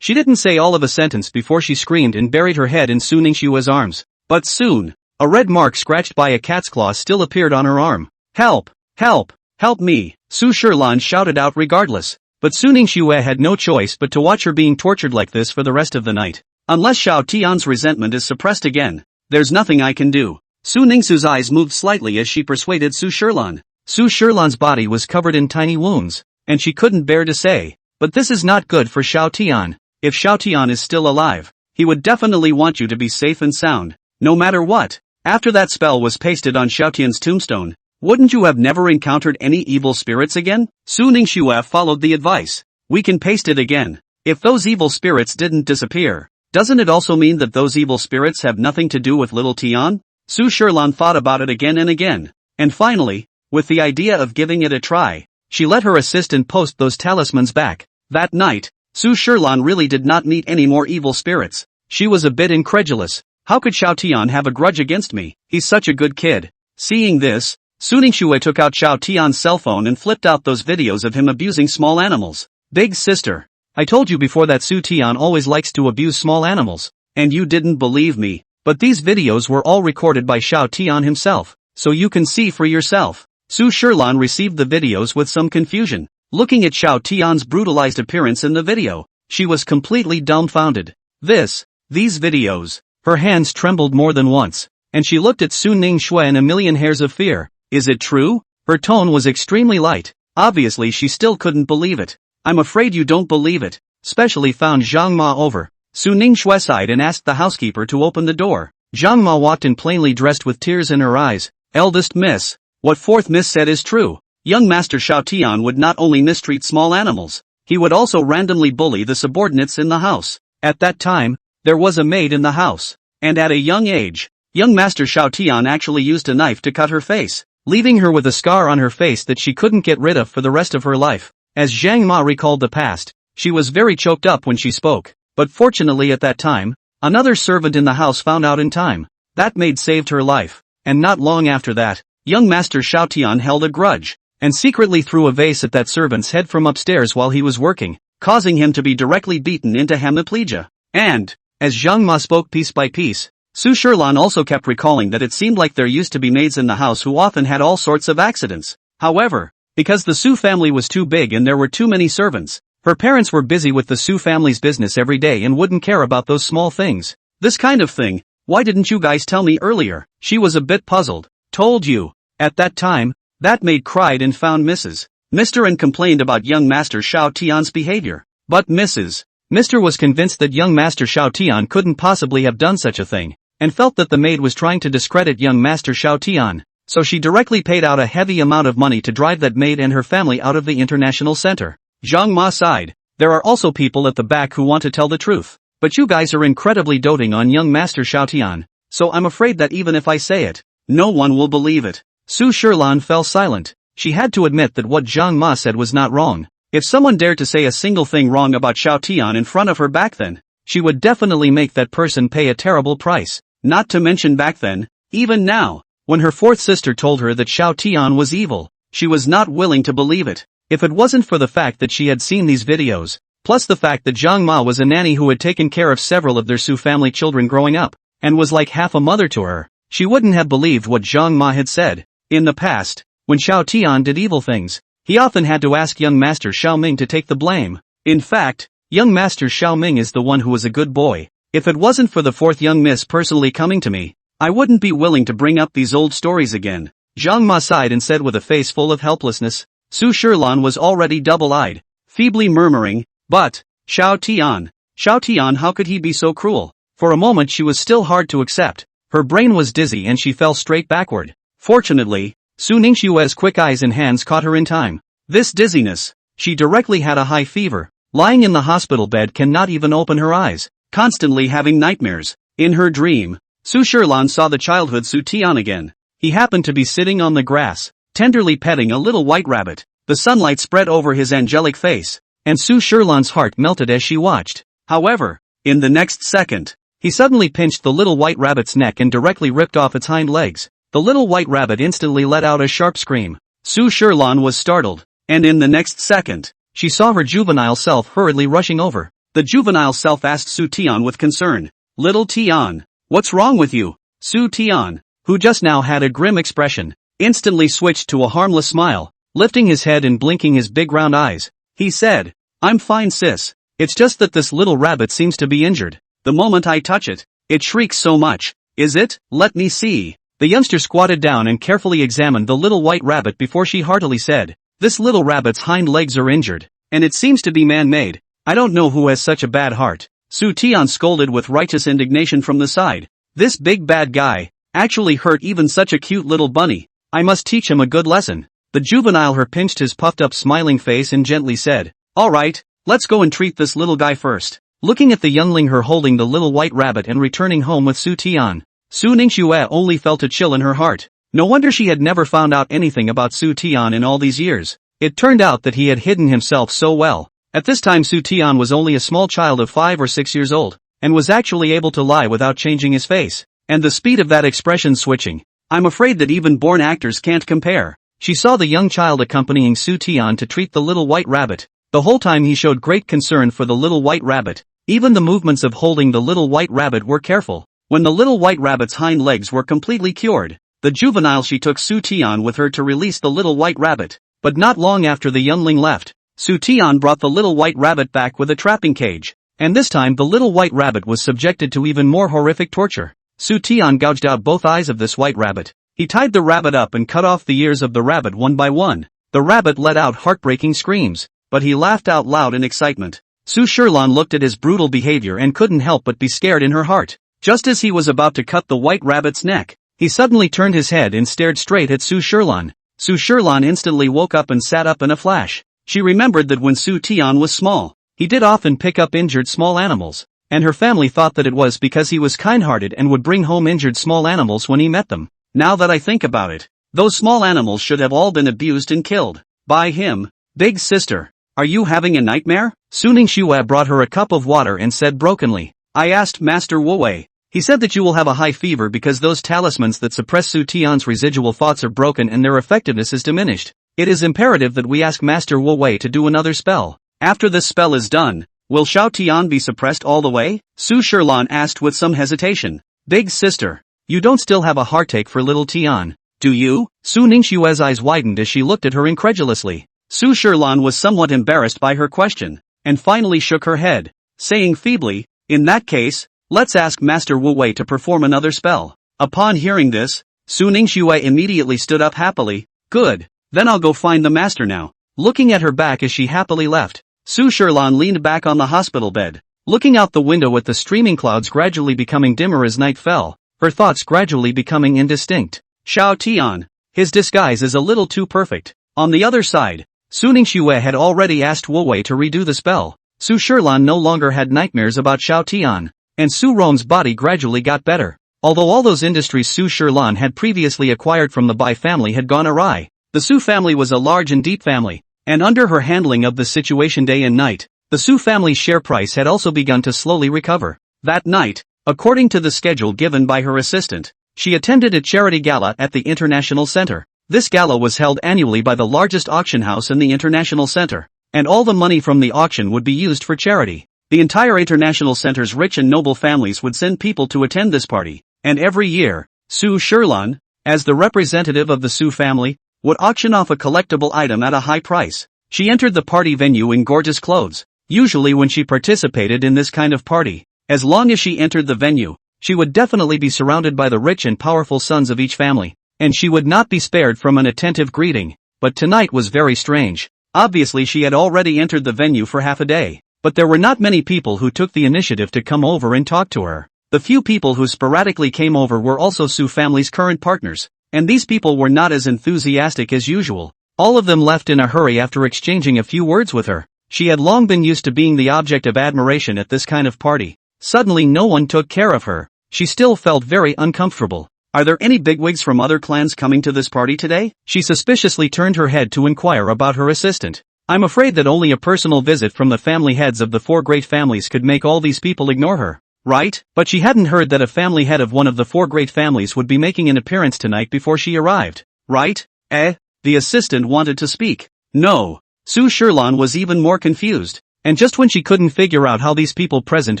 She didn't say all of a sentence before she screamed and buried her head in Su Ningxue's arms. But soon, a red mark scratched by a cat's claw still appeared on her arm. Help! Help! Help me! Su Shilan shouted out regardless. But Su Ningxue had no choice but to watch her being tortured like this for the rest of the night. Unless Xiao Tian's resentment is suppressed again, there's nothing I can do. Su Ningxue's eyes moved slightly as she persuaded Su Shilan. Su Shilan's body was covered in tiny wounds, and she couldn't bear to say, but this is not good for Xiao Tian. If Xiao Tian is still alive, he would definitely want you to be safe and sound, no matter what. After that spell was pasted on Xiao Tian's tombstone, wouldn't you have never encountered any evil spirits again? Su Ningxue followed the advice. We can paste it again. If those evil spirits didn't disappear, doesn't it also mean that those evil spirits have nothing to do with little Tian? Su Shilan thought about it again and again, and finally, with the idea of giving it a try, she let her assistant post those talismans back. That night, Su Shilan really did not meet any more evil spirits. She was a bit incredulous. How could Xiao Tian have a grudge against me? He's such a good kid. Seeing this, Su Ningxue took out Xiao Tian's cell phone and flipped out those videos of him abusing small animals. Big sister, I told you before that Su Tian always likes to abuse small animals, and you didn't believe me. But these videos were all recorded by Xiao Tian himself, so you can see for yourself. Su Shilan received the videos with some confusion. Looking at Xiao Tian's brutalized appearance in the video, she was completely dumbfounded. These videos. Her hands trembled more than once, and she looked at Su Ningxue in a million hairs of fear. Is it true? Her tone was extremely light. Obviously she still couldn't believe it. I'm afraid you don't believe it. Specially found Zhang Ma over. Su Ningxue sighed and asked the housekeeper to open the door. Zhang Ma walked in plainly dressed with tears in her eyes. Eldest miss. What fourth miss said is true. Young Master Xiao Tian would not only mistreat small animals, he would also randomly bully the subordinates in the house. At that time, there was a maid in the house, and at a young age, young Master Xiao Tian actually used a knife to cut her face, leaving her with a scar on her face that she couldn't get rid of for the rest of her life. As Zhang Ma recalled the past, she was very choked up when she spoke, but fortunately at that time, another servant in the house found out in time. That maid saved her life, and not long after that, young Master Xiao Tian held a grudge, and secretly threw a vase at that servant's head from upstairs while he was working, causing him to be directly beaten into hemiplegia. And, as Zhang Ma spoke piece by piece, Su Shilan also kept recalling that it seemed like there used to be maids in the house who often had all sorts of accidents. However, because the Su family was too big and there were too many servants, her parents were busy with the Su family's business every day and wouldn't care about those small things. This kind of thing, why didn't you guys tell me earlier? She was a bit puzzled. Told you. At that time, that maid cried and found Mr. and complained about young Master Xiao Tian's behavior. But Mr. was convinced that young Master Xiao Tian couldn't possibly have done such a thing, and felt that the maid was trying to discredit young Master Xiao Tian, so she directly paid out a heavy amount of money to drive that maid and her family out of the international center. Zhang Ma sighed. There are also people at the back who want to tell the truth, but you guys are incredibly doting on young Master Xiao Tian, so I'm afraid that even if I say it, no one will believe it. Su Shilan fell silent. She had to admit that what Zhang Ma said was not wrong. If someone dared to say a single thing wrong about Xiao Tian in front of her back then, she would definitely make that person pay a terrible price. Not to mention back then, even now, when her fourth sister told her that Xiao Tian was evil, she was not willing to believe it. If it wasn't for the fact that she had seen these videos, plus the fact that Zhang Ma was a nanny who had taken care of several of their Su family children growing up, and was like half a mother to her, she wouldn't have believed what Zhang Ma had said. In the past, when Xiao Tian did evil things, he often had to ask young Master Xiao Ming to take the blame. In fact, young Master Xiao Ming is the one who was a good boy. If it wasn't for the fourth young miss personally coming to me, I wouldn't be willing to bring up these old stories again. Zhang Ma sighed and said with a face full of helplessness. Su Shilan was already double-eyed, feebly murmuring, but, Xiao Tian. Xiao Tian, how could he be so cruel? For a moment she was still hard to accept. Her brain was dizzy and she fell straight backward. Fortunately, Su Ningxue's quick eyes and hands caught her in time. This dizziness. She directly had a high fever. Lying in the hospital bed, cannot even open her eyes. Constantly having nightmares. In her dream, Su Shilan saw the childhood Su Tian again. He happened to be sitting on the grass, tenderly petting a little white rabbit. The sunlight spread over his angelic face, and Su Shilan's heart melted as she watched. However, in the next second, he suddenly pinched the little white rabbit's neck and directly ripped off its hind legs. The little white rabbit instantly let out a sharp scream. Su Shilan was startled, and in the next second, she saw her juvenile self hurriedly rushing over. The juvenile self asked Su Tian with concern, "Little Tian, what's wrong with you?" Su Tian, who just now had a grim expression, instantly switched to a harmless smile, lifting his head and blinking his big round eyes. He said, "I'm fine, sis. It's just that this little rabbit seems to be injured. The moment I touch it, it shrieks so much." "Is it? Let me see." The youngster squatted down and carefully examined the little white rabbit before she heartily said, "This little rabbit's hind legs are injured, and it seems to be man-made. I don't know who has such a bad heart." Su Tian scolded with righteous indignation from the side. "This big bad guy actually hurt even such a cute little bunny. I must teach him a good lesson." The juvenile her pinched his puffed-up smiling face and gently said, "All right, let's go and treat this little guy first." Looking at the youngling her holding the little white rabbit and returning home with Su Tian, Su Ningxue only felt a chill in her heart. No wonder she had never found out anything about Su Tian in all these years. It turned out that he had hidden himself so well. At this time Su Tian was only a small child of 5 or 6 years old, and was actually able to lie without changing his face. And the speed of that expression switching, I'm afraid that even born actors can't compare. She saw the young child accompanying Su Tian to treat the little white rabbit. The whole time he showed great concern for the little white rabbit. Even the movements of holding the little white rabbit were careful. When the little white rabbit's hind legs were completely cured, the juvenile she took Su Tian with her to release the little white rabbit. But not long after the youngling left, Su Tian brought the little white rabbit back with a trapping cage. And this time the little white rabbit was subjected to even more horrific torture. Su Tian gouged out both eyes of this white rabbit. He tied the rabbit up and cut off the ears of the rabbit one by one. The rabbit let out heartbreaking screams, but he laughed out loud in excitement. Su Shilan looked at his brutal behavior and couldn't help but be scared in her heart. Just as he was about to cut the white rabbit's neck, he suddenly turned his head and stared straight at Su Shilan. Su Shilan instantly woke up and sat up in a flash. She remembered that when Su Tian was small, he did often pick up injured small animals, and her family thought that it was because he was kind-hearted and would bring home injured small animals when he met them. Now that I think about it, those small animals should have all been abused and killed by him. "Big sister, are you having a nightmare?" Su Ningxue brought her a cup of water and said brokenly. "I asked Master Wu Wei. He said that you will have a high fever because those talismans that suppress Su Tian's residual thoughts are broken and their effectiveness is diminished. It is imperative that we ask Master Wu Wei to do another spell. After this spell is done, will Xiao Tian be suppressed all the way?" Su Shilan asked with some hesitation. "Big sister, you don't still have a heartache for little Tian, do you?" Su Ningxue's eyes widened as she looked at her incredulously. Su Shilan was somewhat embarrassed by her question, and finally shook her head, saying feebly, "In that case, let's ask Master Wu Wei to perform another spell." Upon hearing this, Su Ningxue immediately stood up happily. "Good, then I'll go find the master now." Looking at her back as she happily left, Su Shilan leaned back on the hospital bed, looking out the window at the streaming clouds gradually becoming dimmer as night fell, her thoughts gradually becoming indistinct. Xiao Tian, his disguise is a little too perfect. On the other side, Su Ningxue had already asked Wu Wei to redo the spell. Su Shilan no longer had nightmares about Xiao Tian, and Su Ron's body gradually got better. Although all those industries Su Shilan had previously acquired from the Bai family had gone awry, the Su family was a large and deep family, and under her handling of the situation day and night, the Su family's share price had also begun to slowly recover. That night, according to the schedule given by her assistant, she attended a charity gala at the International Center. This gala was held annually by the largest auction house in the International Center, and all the money from the auction would be used for charity. The entire International Center's rich and noble families would send people to attend this party, and every year, Su Shilan, as the representative of the Su family, would auction off a collectible item at a high price. She entered the party venue in gorgeous clothes. Usually when she participated in this kind of party, as long as she entered the venue, she would definitely be surrounded by the rich and powerful sons of each family, and she would not be spared from an attentive greeting. But tonight was very strange. Obviously she had already entered the venue for half a day, but there were not many people who took the initiative to come over and talk to her. The few people who sporadically came over were also Su family's current partners, and these people were not as enthusiastic as usual. All of them left in a hurry after exchanging a few words with her. She had long been used to being the object of admiration at this kind of party. Suddenly no one took care of her. She still felt very uncomfortable. Are there any bigwigs from other clans coming to this party today? She suspiciously turned her head to inquire about her assistant. I'm afraid that only a personal visit from the family heads of the 4 great families could make all these people ignore her. Right? But she hadn't heard that a family head of one of the 4 great families would be making an appearance tonight before she arrived. Right? The assistant wanted to speak. No. Su Shirlan was even more confused. And just when she couldn't figure out how these people present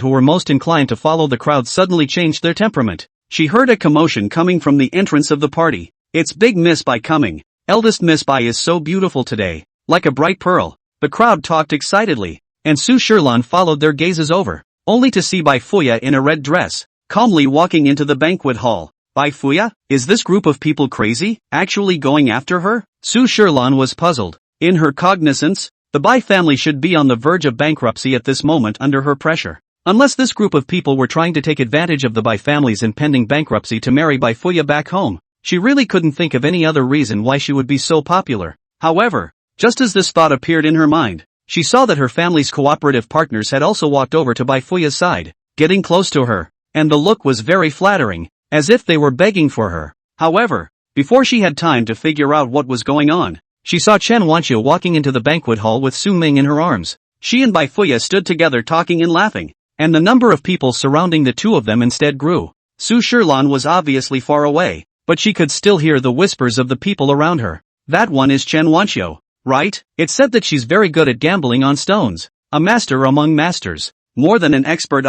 who were most inclined to follow the crowd suddenly changed their temperament, she heard a commotion coming from the entrance of the party. It's Big Miss Bai coming. Eldest Miss Bai is so beautiful today, like a bright pearl. The crowd talked excitedly, and Su Shirlan followed their gazes over, only to see Bai Fuya in a red dress, calmly walking into the banquet hall. Bai Fuya? Is this group of people crazy, actually going after her? Su Shirlan was puzzled. In her cognizance, the Bai family should be on the verge of bankruptcy at this moment under her pressure. Unless this group of people were trying to take advantage of the Bai family's impending bankruptcy to marry Bai Fuya back home, she really couldn't think of any other reason why she would be so popular. However, just as this thought appeared in her mind, she saw that her family's cooperative partners had also walked over to Bai Fuya's side, getting close to her, and the look was very flattering, as if they were begging for her. However, before she had time to figure out what was going on, she saw Chen Wanqiu walking into the banquet hall with Su Ming in her arms. She and Bai Fuya stood together talking and laughing, and the number of people surrounding the two of them instead grew. Su Shirlan was obviously far away, but she could still hear the whispers of the people around her. That one is Chen Wanqiu, right? It's said that she's very good at gambling on stones. A master among masters. More than an expert.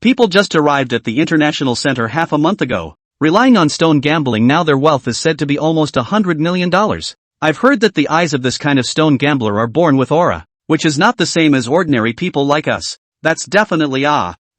People just arrived at the International Center half a month ago, relying on stone gambling. Now their wealth is said to be almost $100 million. I've heard that the eyes of this kind of stone gambler are born with aura, which is not the same as ordinary people like us. That's definitely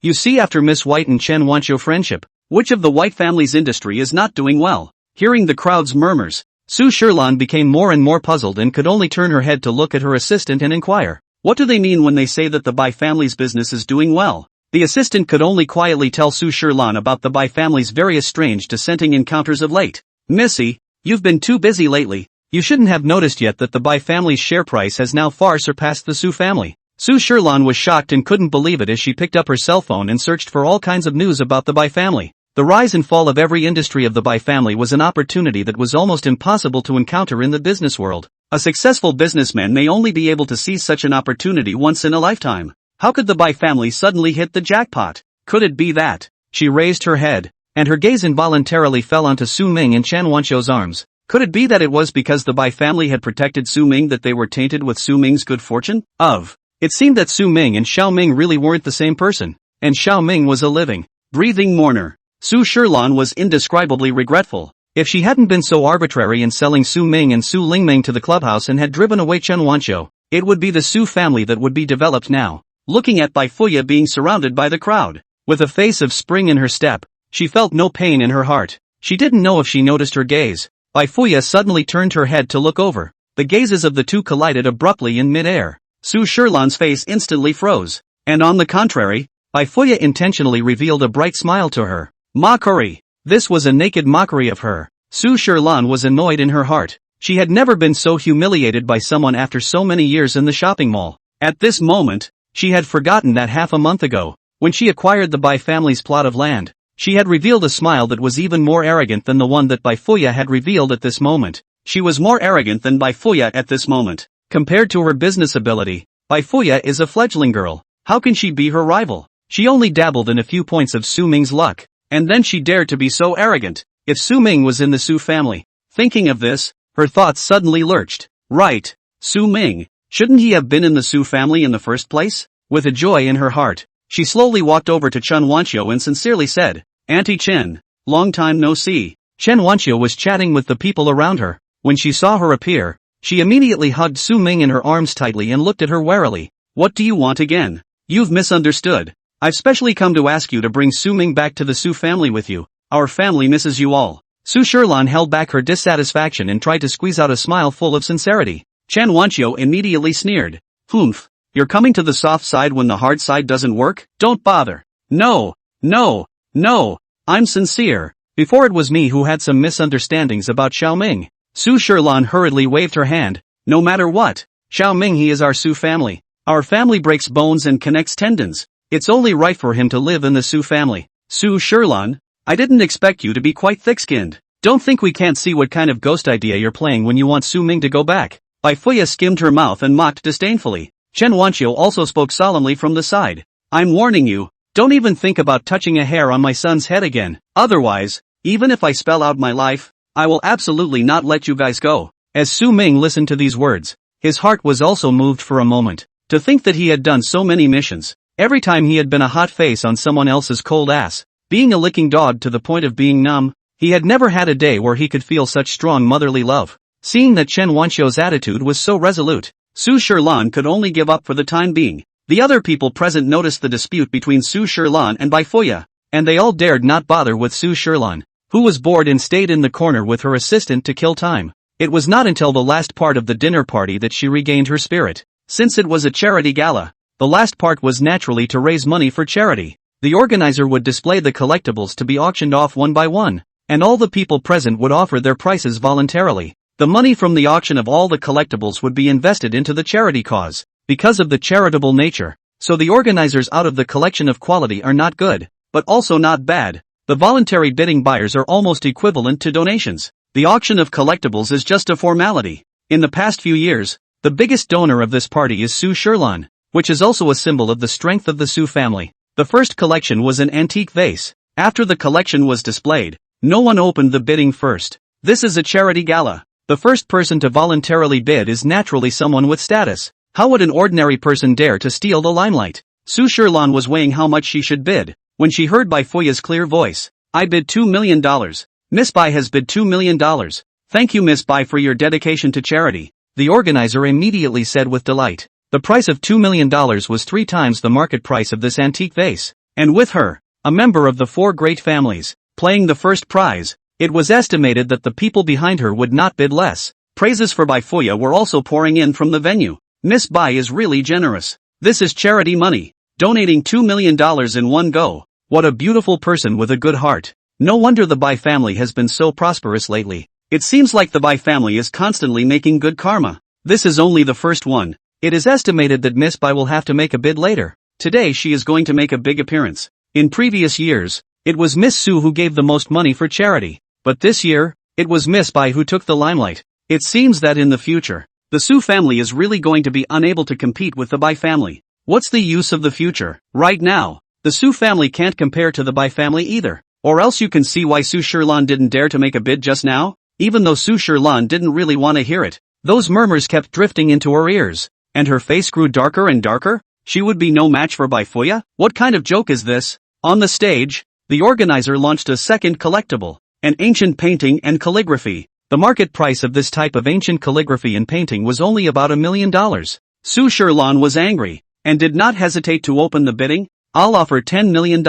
You see, after Miss White and Chen Wanqiu friendship, which of the White family's industry is not doing well? Hearing the crowd's murmurs, Su Shirlan became more and more puzzled and could only turn her head to look at her assistant and inquire, what do they mean when they say that the Bai family's business is doing well? The assistant could only quietly tell Su Shirlan about the Bai family's various strange dissenting encounters of late. Missy, you've been too busy lately. You shouldn't have noticed yet that the Bai family's share price has now far surpassed the Su family. Su Shirlan was shocked and couldn't believe it as she picked up her cell phone and searched for all kinds of news about the Bai family. The rise and fall of every industry of the Bai family was an opportunity that was almost impossible to encounter in the business world. A successful businessman may only be able to seize such an opportunity once in a lifetime. How could the Bai family suddenly hit the jackpot? Could it be that? She raised her head, and her gaze involuntarily fell onto Su Ming in Chen Wanqiu's arms. Could it be that it was because the Bai family had protected Su Ming that they were tainted with Su Ming's good fortune? It seemed that Su Ming and Xiao Ming really weren't the same person, and Xiao Ming was a living, breathing mourner. Su Shirlan was indescribably regretful. If she hadn't been so arbitrary in selling Su Ming and Su Lingming to the clubhouse and had driven away Chen Wanqiu, it would be the Su family that would be developed now. Looking at Bai Fuya being surrounded by the crowd, with a face of spring in her step, she felt no pain in her heart. She didn't know if she noticed her gaze. Bai Fuya suddenly turned her head to look over. The gazes of the two collided abruptly in mid-air. Su Shirlan's face instantly froze, and on the contrary, Bai Fuya intentionally revealed a bright smile to her. Mockery! This was a naked mockery of her. Su Shirlan was annoyed in her heart. She had never been so humiliated by someone after so many years in the shopping mall. At this moment, she had forgotten that half a month ago, when she acquired the Bai family's plot of land, she had revealed a smile that was even more arrogant than the one that Bai Fuya had revealed at this moment. She was more arrogant than Bai Fuya at this moment. Compared to her business ability, Bai Fuya is a fledgling girl. How can she be her rival? She only dabbled in a few points of Su Ming's luck, and then she dared to be so arrogant. If Su Ming was in the Su family, thinking of this, her thoughts suddenly lurched. Right, Su Ming. Shouldn't he have been in the Su family in the first place? With a joy in her heart, she slowly walked over to Chen Wanqiu and sincerely said, Auntie Chen, long time no see. Chen Wanqiu was chatting with the people around her. When she saw her appear, she immediately hugged Su Ming in her arms tightly and looked at her warily. What do you want again? You've misunderstood. I've specially come to ask you to bring Su Ming back to the Su family with you. Our family misses you all. Su Shirlan held back her dissatisfaction and tried to squeeze out a smile full of sincerity. Chen Wanqiu immediately sneered. Humph. You're coming to the soft side when the hard side doesn't work? Don't bother. No, no, no. I'm sincere. Before it was me who had some misunderstandings about Xiaoming. Su Shilan hurriedly waved her hand. No matter what, Xiaoming, he is our Su family. Our family breaks bones and connects tendons. It's only right for him to live in the Su family. Su Shilan, I didn't expect you to be quite thick-skinned. Don't think we can't see what kind of ghost idea you're playing when you want Su Ming to go back. Bai Fuya skimmed her mouth and mocked disdainfully. Chen Wanqiu also spoke solemnly from the side. I'm warning you, don't even think about touching a hair on my son's head again. Otherwise, even if I spell out my life, I will absolutely not let you guys go. As Su Ming listened to these words, his heart was also moved for a moment. To think that he had done so many missions. Every time he had been a hot face on someone else's cold ass. Being a licking dog to the point of being numb. He had never had a day where he could feel such strong motherly love. Seeing that Chen Wanqiu's attitude was so resolute, Su Shilan could only give up for the time being. The other people present noticed the dispute between Su Shilan and Bai Fuya, and they all dared not bother with Su Shilan, who was bored and stayed in the corner with her assistant to kill time. It was not until the last part of the dinner party that she regained her spirit. Since it was a charity gala, the last part was naturally to raise money for charity. The organizer would display the collectibles to be auctioned off one by one, and all the people present would offer their prices voluntarily. The money from the auction of all the collectibles would be invested into the charity cause, because of the charitable nature. So the organizers out of the collection of quality are not good, but also not bad. The voluntary bidding buyers are almost equivalent to donations. The auction of collectibles is just a formality. In the past few years, the biggest donor of this party is Su Shilan, which is also a symbol of the strength of the Su family. The first collection was an antique vase. After the collection was displayed, no one opened the bidding first. This is a charity gala. The first person to voluntarily bid is naturally someone with status. How would an ordinary person dare to steal the limelight? Su Shilan was weighing how much she should bid, when she heard Bai Fuya's clear voice. I bid $2 million. Miss Bai has bid $2 million. Thank you, Miss Bai, for your dedication to charity. The organizer immediately said with delight. The price of $2 million was 3 times the market price of this antique vase. And with her, a member of the 4 great families, playing the first prize, it was estimated that the people behind her would not bid less. Praises for Bai Fuya were also pouring in from the venue. Miss Bai is really generous. This is charity money. Donating $2 million in one go. What a beautiful person with a good heart. No wonder the Bai family has been so prosperous lately. It seems like the Bai family is constantly making good karma. This is only the first one. It is estimated that Miss Bai will have to make a bid later. Today she is going to make a big appearance. In previous years, it was Miss Su who gave the most money for charity. But this year, it was Miss Bai who took the limelight. It seems that in the future, the Su family is really going to be unable to compete with the Bai family. What's the use of the future? Right now, the Su family can't compare to the Bai family either. Or else you can see why Su Shilan didn't dare to make a bid just now? Even though Su Shilan didn't really want to hear it, those murmurs kept drifting into her ears. And her face grew darker and darker? She would be no match for Bai Fuya? What kind of joke is this? On the stage, the organizer launched a second collectible. An ancient painting and calligraphy. The market price of this type of ancient calligraphy and painting was only about $1 million. Su Shilan was angry, and did not hesitate to open the bidding. I'll offer $10 million.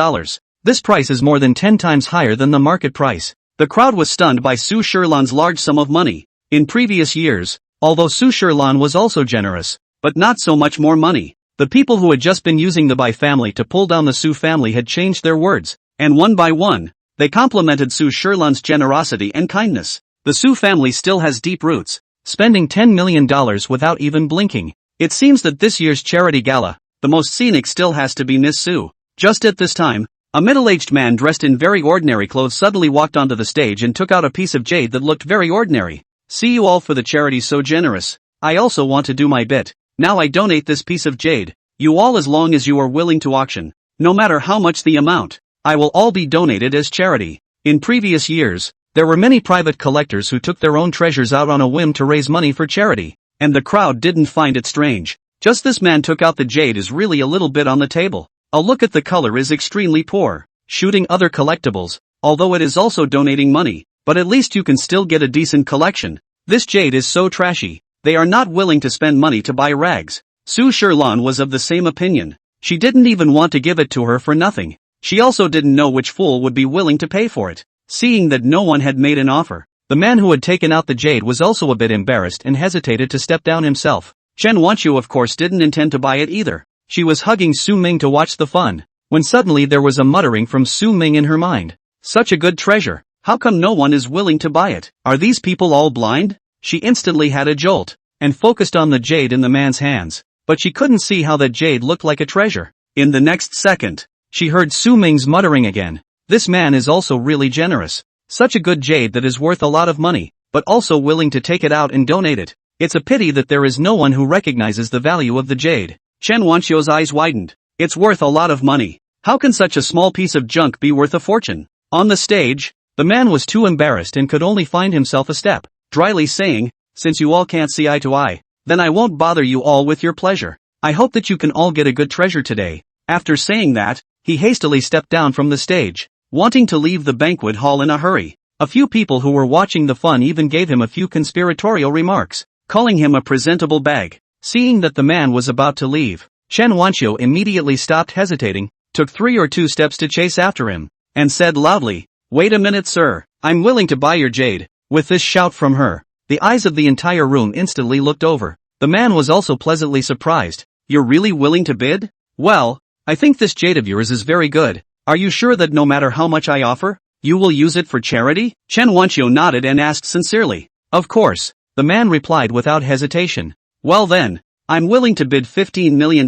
This price is more than 10 times higher than the market price. The crowd was stunned by Su Shilan's large sum of money. In previous years, although Su Shilan was also generous, but not so much more money, the people who had just been using the Bai family to pull down the Su family had changed their words, and one by one, they complimented Su Shilan's generosity and kindness. The Su family still has deep roots, spending $10 million without even blinking. It seems that this year's charity gala, the most scenic still has to be Miss Su. Just at this time, a middle-aged man dressed in very ordinary clothes suddenly walked onto the stage and took out a piece of jade that looked very ordinary. See you all for the charity so generous. I also want to do my bit. Now I donate this piece of jade. You all, as long as you are willing to auction, no matter how much the amount, I will all be donated as charity. In previous years, there were many private collectors who took their own treasures out on a whim to raise money for charity, and the crowd didn't find it strange. Just this man took out the jade is really a little bit on the table. A look at the color is extremely poor. Shooting other collectibles, although it is also donating money, but at least you can still get a decent collection. This jade is so trashy, they are not willing to spend money to buy rags. Su Shilan was of the same opinion. She didn't even want to give it to her for nothing. She also didn't know which fool would be willing to pay for it. Seeing that no one had made an offer, the man who had taken out the jade was also a bit embarrassed and hesitated to step down himself. Chen Wanqiu of course didn't intend to buy it either. She was hugging Su Ming to watch the fun, when suddenly there was a muttering from Su Ming in her mind. Such a good treasure, how come no one is willing to buy it? Are these people all blind? She instantly had a jolt, and focused on the jade in the man's hands, but she couldn't see how that jade looked like a treasure. In the next second, she heard Su Ming's muttering again. This man is also really generous. Such a good jade that is worth a lot of money, but also willing to take it out and donate it. It's a pity that there is no one who recognizes the value of the jade. Chen Wanqiu's eyes widened. It's worth a lot of money. How can such a small piece of junk be worth a fortune? On the stage, the man was too embarrassed and could only find himself a step, dryly saying, since you all can't see eye to eye, then I won't bother you all with your pleasure. I hope that you can all get a good treasure today. After saying that, he hastily stepped down from the stage, wanting to leave the banquet hall in a hurry. A few people who were watching the fun even gave him a few conspiratorial remarks, calling him a presentable bag. Seeing that the man was about to leave, Chen Wanqiu immediately stopped hesitating, took 3 or 2 steps to chase after him, and said loudly, "Wait a minute, sir, I'm willing to buy your jade." With this shout from her, the eyes of the entire room instantly looked over. The man was also pleasantly surprised. "You're really willing to bid? Well, I think this jade of yours is very good. Are you sure that no matter how much I offer, you will use it for charity?" Chen Wanqiu nodded and asked sincerely. "Of course," the man replied without hesitation. "Well then, I'm willing to bid $15 million,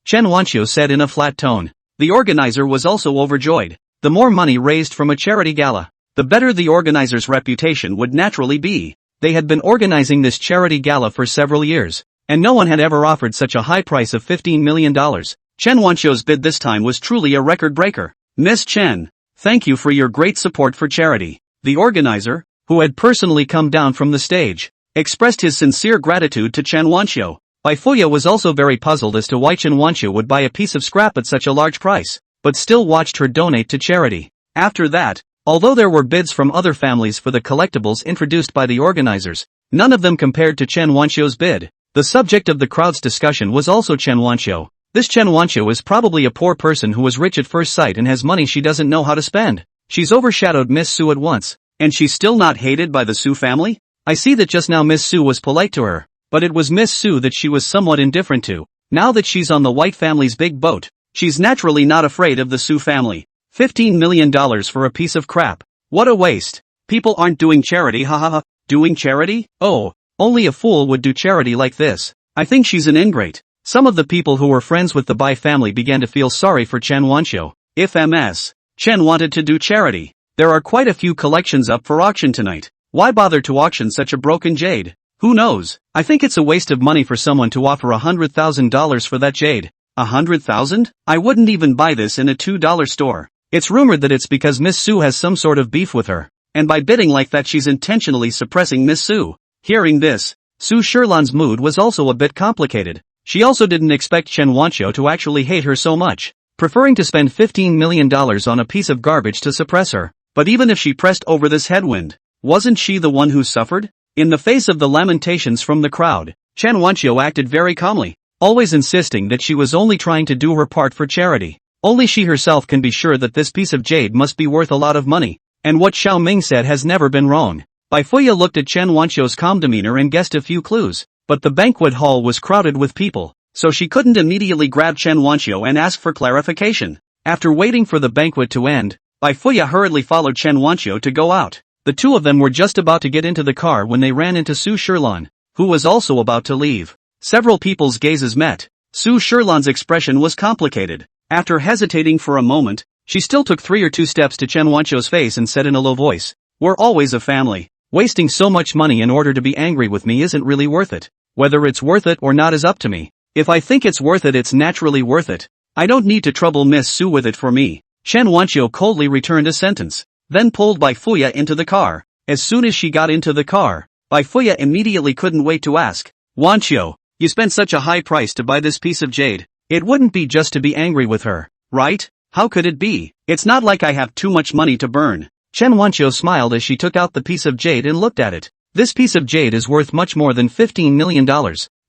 Chen Wanqiu said in a flat tone. The organizer was also overjoyed. The more money raised from a charity gala, the better the organizer's reputation would naturally be. They had been organizing this charity gala for several years, and no one had ever offered such a high price of $15 million. Chen Wanqiu's bid this time was truly a record breaker. "Miss Chen, thank you for your great support for charity." The organizer, who had personally come down from the stage, expressed his sincere gratitude to Chen Wanqiu. Bai Fuya was also very puzzled as to why Chen Wanqiu would buy a piece of scrap at such a large price, but still watched her donate to charity. After that, although there were bids from other families for the collectibles introduced by the organizers, none of them compared to Chen Wanqiu's bid. The subject of the crowd's discussion was also Chen Wanqiu. This Chen Wanqiu is probably a poor person who was rich at first sight and has money she doesn't know how to spend. She's overshadowed Miss Su at once, and she's still not hated by the Su family? I see that just now Miss Su was polite to her, but it was Miss Su that she was somewhat indifferent to. Now that she's on the White family's big boat, she's naturally not afraid of the Su family. $15 million for a piece of crap. What a waste. People aren't doing charity, hahaha. Doing charity? Oh, only a fool would do charity like this. I think she's an ingrate. Some of the people who were friends with the Bai family began to feel sorry for Chen Wanqiu. If Ms. Chen wanted to do charity, there are quite a few collections up for auction tonight. Why bother to auction such a broken jade? Who knows? I think it's a waste of money for someone to offer $100,000 for that jade. 100,000? I wouldn't even buy this in a $2 store. It's rumored that it's because Miss Su has some sort of beef with her, and by bidding like that she's intentionally suppressing Miss Su. Hearing this, Su Shilan's mood was also a bit complicated. She also didn't expect Chen Wanqiu to actually hate her so much, preferring to spend $15 million on a piece of garbage to suppress her. But even if she pressed over this headwind, wasn't she the one who suffered? In the face of the lamentations from the crowd, Chen Wanqiu acted very calmly, always insisting that she was only trying to do her part for charity. Only she herself can be sure that this piece of jade must be worth a lot of money, and what Xiao Ming said has never been wrong. Bai Fuya looked at Chen Wanqiu's calm demeanor and guessed a few clues, but the banquet hall was crowded with people, so she couldn't immediately grab Chen Wanqiu and ask for clarification. After waiting for the banquet to end, Bai Fuya hurriedly followed Chen Wanqiu to go out. The two of them were just about to get into the car when they ran into Su Shilan, who was also about to leave. Several people's gazes met. Su Shilan's expression was complicated. After hesitating for a moment, she still took 3 or 2 steps to Chen Wanqiu's face and said in a low voice, "We're always a family. Wasting so much money in order to be angry with me isn't really worth it. Whether it's worth it or not is up to me. If I think it's worth it, it's naturally worth it. I don't need to trouble Miss Su with it for me." Chen Wanqiu coldly returned a sentence, then pulled Bai Fuya into the car. As soon as she got into the car, Bai Fuya immediately couldn't wait to ask, "Wanqiu, you spent such a high price to buy this piece of jade. It wouldn't be just to be angry with her, right? How could it be? It's not like I have too much money to burn." Chen Wanqiu smiled as she took out the piece of jade and looked at it. "This piece of jade is worth much more than $15 million.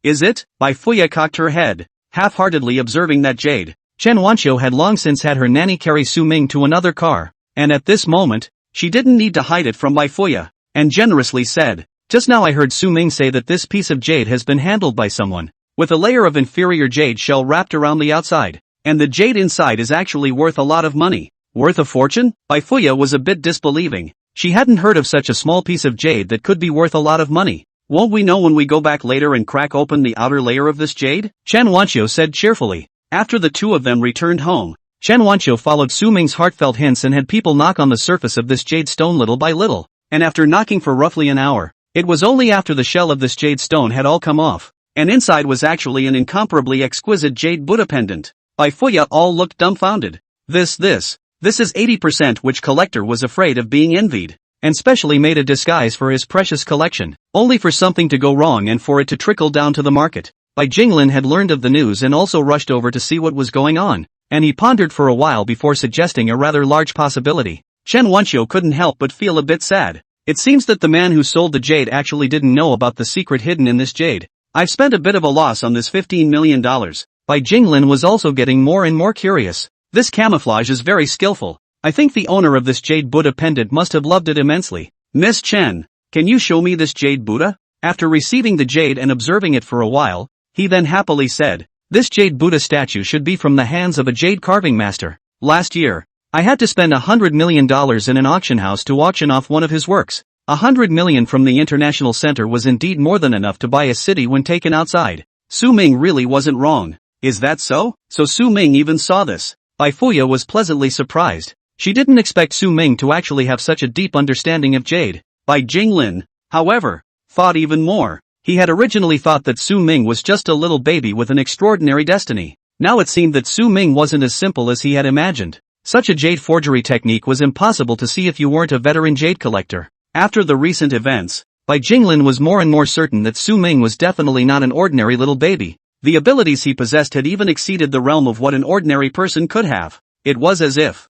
Is it?" Bai Fuya cocked her head, half-heartedly observing that jade. Chen Wanqiu had long since had her nanny carry Su Ming to another car, and at this moment, she didn't need to hide it from Bai Fuya, and generously said, Just now I heard Su Ming say that this piece of jade has been handled by someone, with a layer of inferior jade shell wrapped around the outside, and the jade inside is actually worth a lot of money. Worth a fortune? Bai Fuya was a bit disbelieving. She hadn't heard of such a small piece of jade that could be worth a lot of money. Won't we know when we go back later and crack open the outer layer of this jade? Chen Wanqiu said cheerfully. After the two of them returned home, Chen Wanqiu followed Su Ming's heartfelt hints and had people knock on the surface of this jade stone little by little, and after knocking for roughly an hour, it was only after the shell of this jade stone had all come off, and inside was actually an incomparably exquisite jade Buddha pendant. Bai Fuya all looked dumbfounded. This is 80%, which collector was afraid of being envied, and specially made a disguise for his precious collection, only for something to go wrong and for it to trickle down to the market. Bai Jinglin had learned of the news and also rushed over to see what was going on, and he pondered for a while before suggesting a rather large possibility. Chen Wanqiu couldn't help but feel a bit sad. It seems that the man who sold the jade actually didn't know about the secret hidden in this jade. I've spent a bit of a loss on this $15 million. Bai Jinglin was also getting more and more curious. This camouflage is very skillful. I think the owner of this jade Buddha pendant must have loved it immensely. Miss Chen, can you show me this jade Buddha? After receiving the jade and observing it for a while, he then happily said, this jade Buddha statue should be from the hands of a jade carving master. Last year, I had to spend $100 million in an auction house to auction off one of his works. $100 million from the International Center was indeed more than enough to buy a city when taken outside. Su Ming really wasn't wrong. Is that so? So Su Ming even saw this. Bai Fuya was pleasantly surprised. She didn't expect Su Ming to actually have such a deep understanding of jade. Bai Jinglin, however, thought even more. He had originally thought that Su Ming was just a little baby with an extraordinary destiny. Now it seemed that Su Ming wasn't as simple as he had imagined. Such a jade forgery technique was impossible to see if you weren't a veteran jade collector. After the recent events, Bai Jinglin was more and more certain that Su Ming was definitely not an ordinary little baby. The abilities he possessed had even exceeded the realm of what an ordinary person could have. It was as if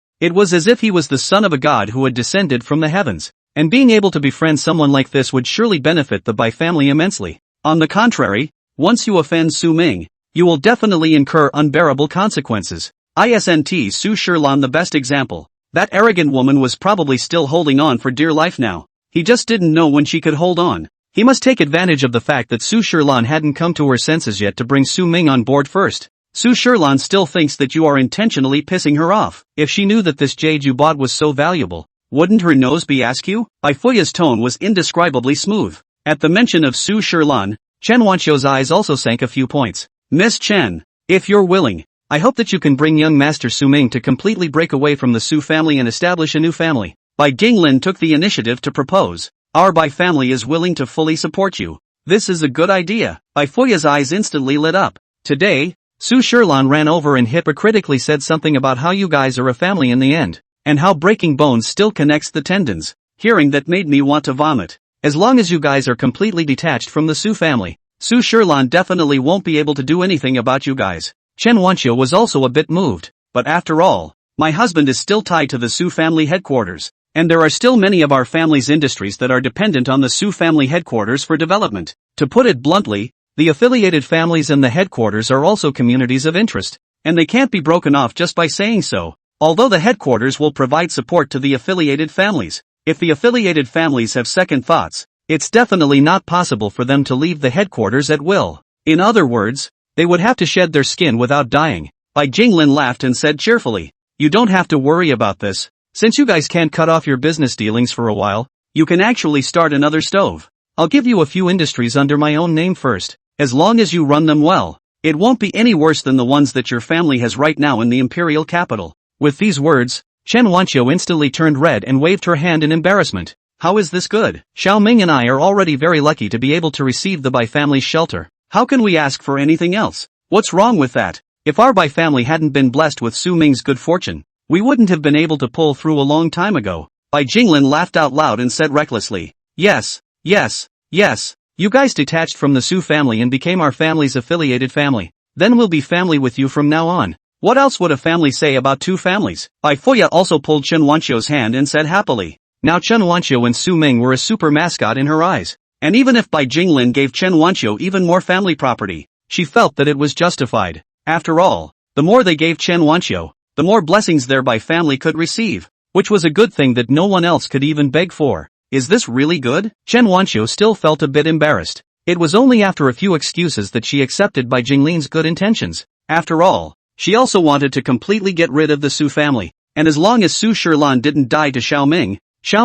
he was the son of a god who had descended from the heavens, and being able to befriend someone like this would surely benefit the Bai family immensely. On the contrary, once you offend Su Ming, you will definitely incur unbearable consequences. Isn't Su Shilan the best example? That arrogant woman was probably still holding on for dear life now. He just didn't know when she could hold on. He must take advantage of the fact that Su Shilan hadn't come to her senses yet to bring Su Ming on board first. Su Shilan still thinks that you are intentionally pissing her off. If she knew that this jade you bought was so valuable, wouldn't her nose be askew? Bai Fuya's tone was indescribably smooth. At the mention of Su Shilan, Chen Wanqiu's eyes also sank a few points. Miss Chen, if you're willing, I hope that you can bring young Master Su Ming to completely break away from the Su family and establish a new family. Bai Jinglin took the initiative to propose. Our Bai family is willing to fully support you. This is a good idea. Bai Fuya's eyes instantly lit up. Today, Su Shilan ran over and hypocritically said something about how you guys are a family in the end, and how breaking bones still connects the tendons. Hearing that made me want to vomit. As long as you guys are completely detached from the Su family, Su Shilan definitely won't be able to do anything about you guys. Chen Wanqiu was also a bit moved, but after all, my husband is still tied to the Su family headquarters, and there are still many of our family's industries that are dependent on the Su family headquarters for development. To put it bluntly, the affiliated families and the headquarters are also communities of interest, and they can't be broken off just by saying so. Although the headquarters will provide support to the affiliated families, if the affiliated families have second thoughts, it's definitely not possible for them to leave the headquarters at will. In other words, they would have to shed their skin without dying. Bai Jinglin laughed and said cheerfully, you don't have to worry about this. Since you guys can't cut off your business dealings for a while, you can actually start another stove. I'll give you a few industries under my own name first. As long as you run them well, it won't be any worse than the ones that your family has right now in the imperial capital. With these words, Chen Wanqiu instantly turned red and waved her hand in embarrassment. How is this good? Xiao Ming and I are already very lucky to be able to receive the Bai family's shelter. How can we ask for anything else? What's wrong with that? If our Bai family hadn't been blessed with Su Ming's good fortune, we wouldn't have been able to pull through a long time ago. Bai Jinglin laughed out loud and said recklessly, yes. You guys detached from the Su family and became our family's affiliated family. Then we'll be family with you from now on. What else would a family say about two families? Bai Fuya also pulled Chen Wanqiu's hand and said happily. Now Chen Wanqiu and Su Ming were a super mascot in her eyes. And even if Bai Jinglin gave Chen Wanqiu even more family property, she felt that it was justified. After all, the more they gave Chen Wanqiu, the more blessings their Bai family could receive, which was a good thing that no one else could even beg for. Is this really good? Chen Wanqiu still felt a bit embarrassed. It was only after a few excuses that she accepted Bai Jinglin's good intentions. After all, she also wanted to completely get rid of the Su family, and as long as Su Shilan didn't die to Xiao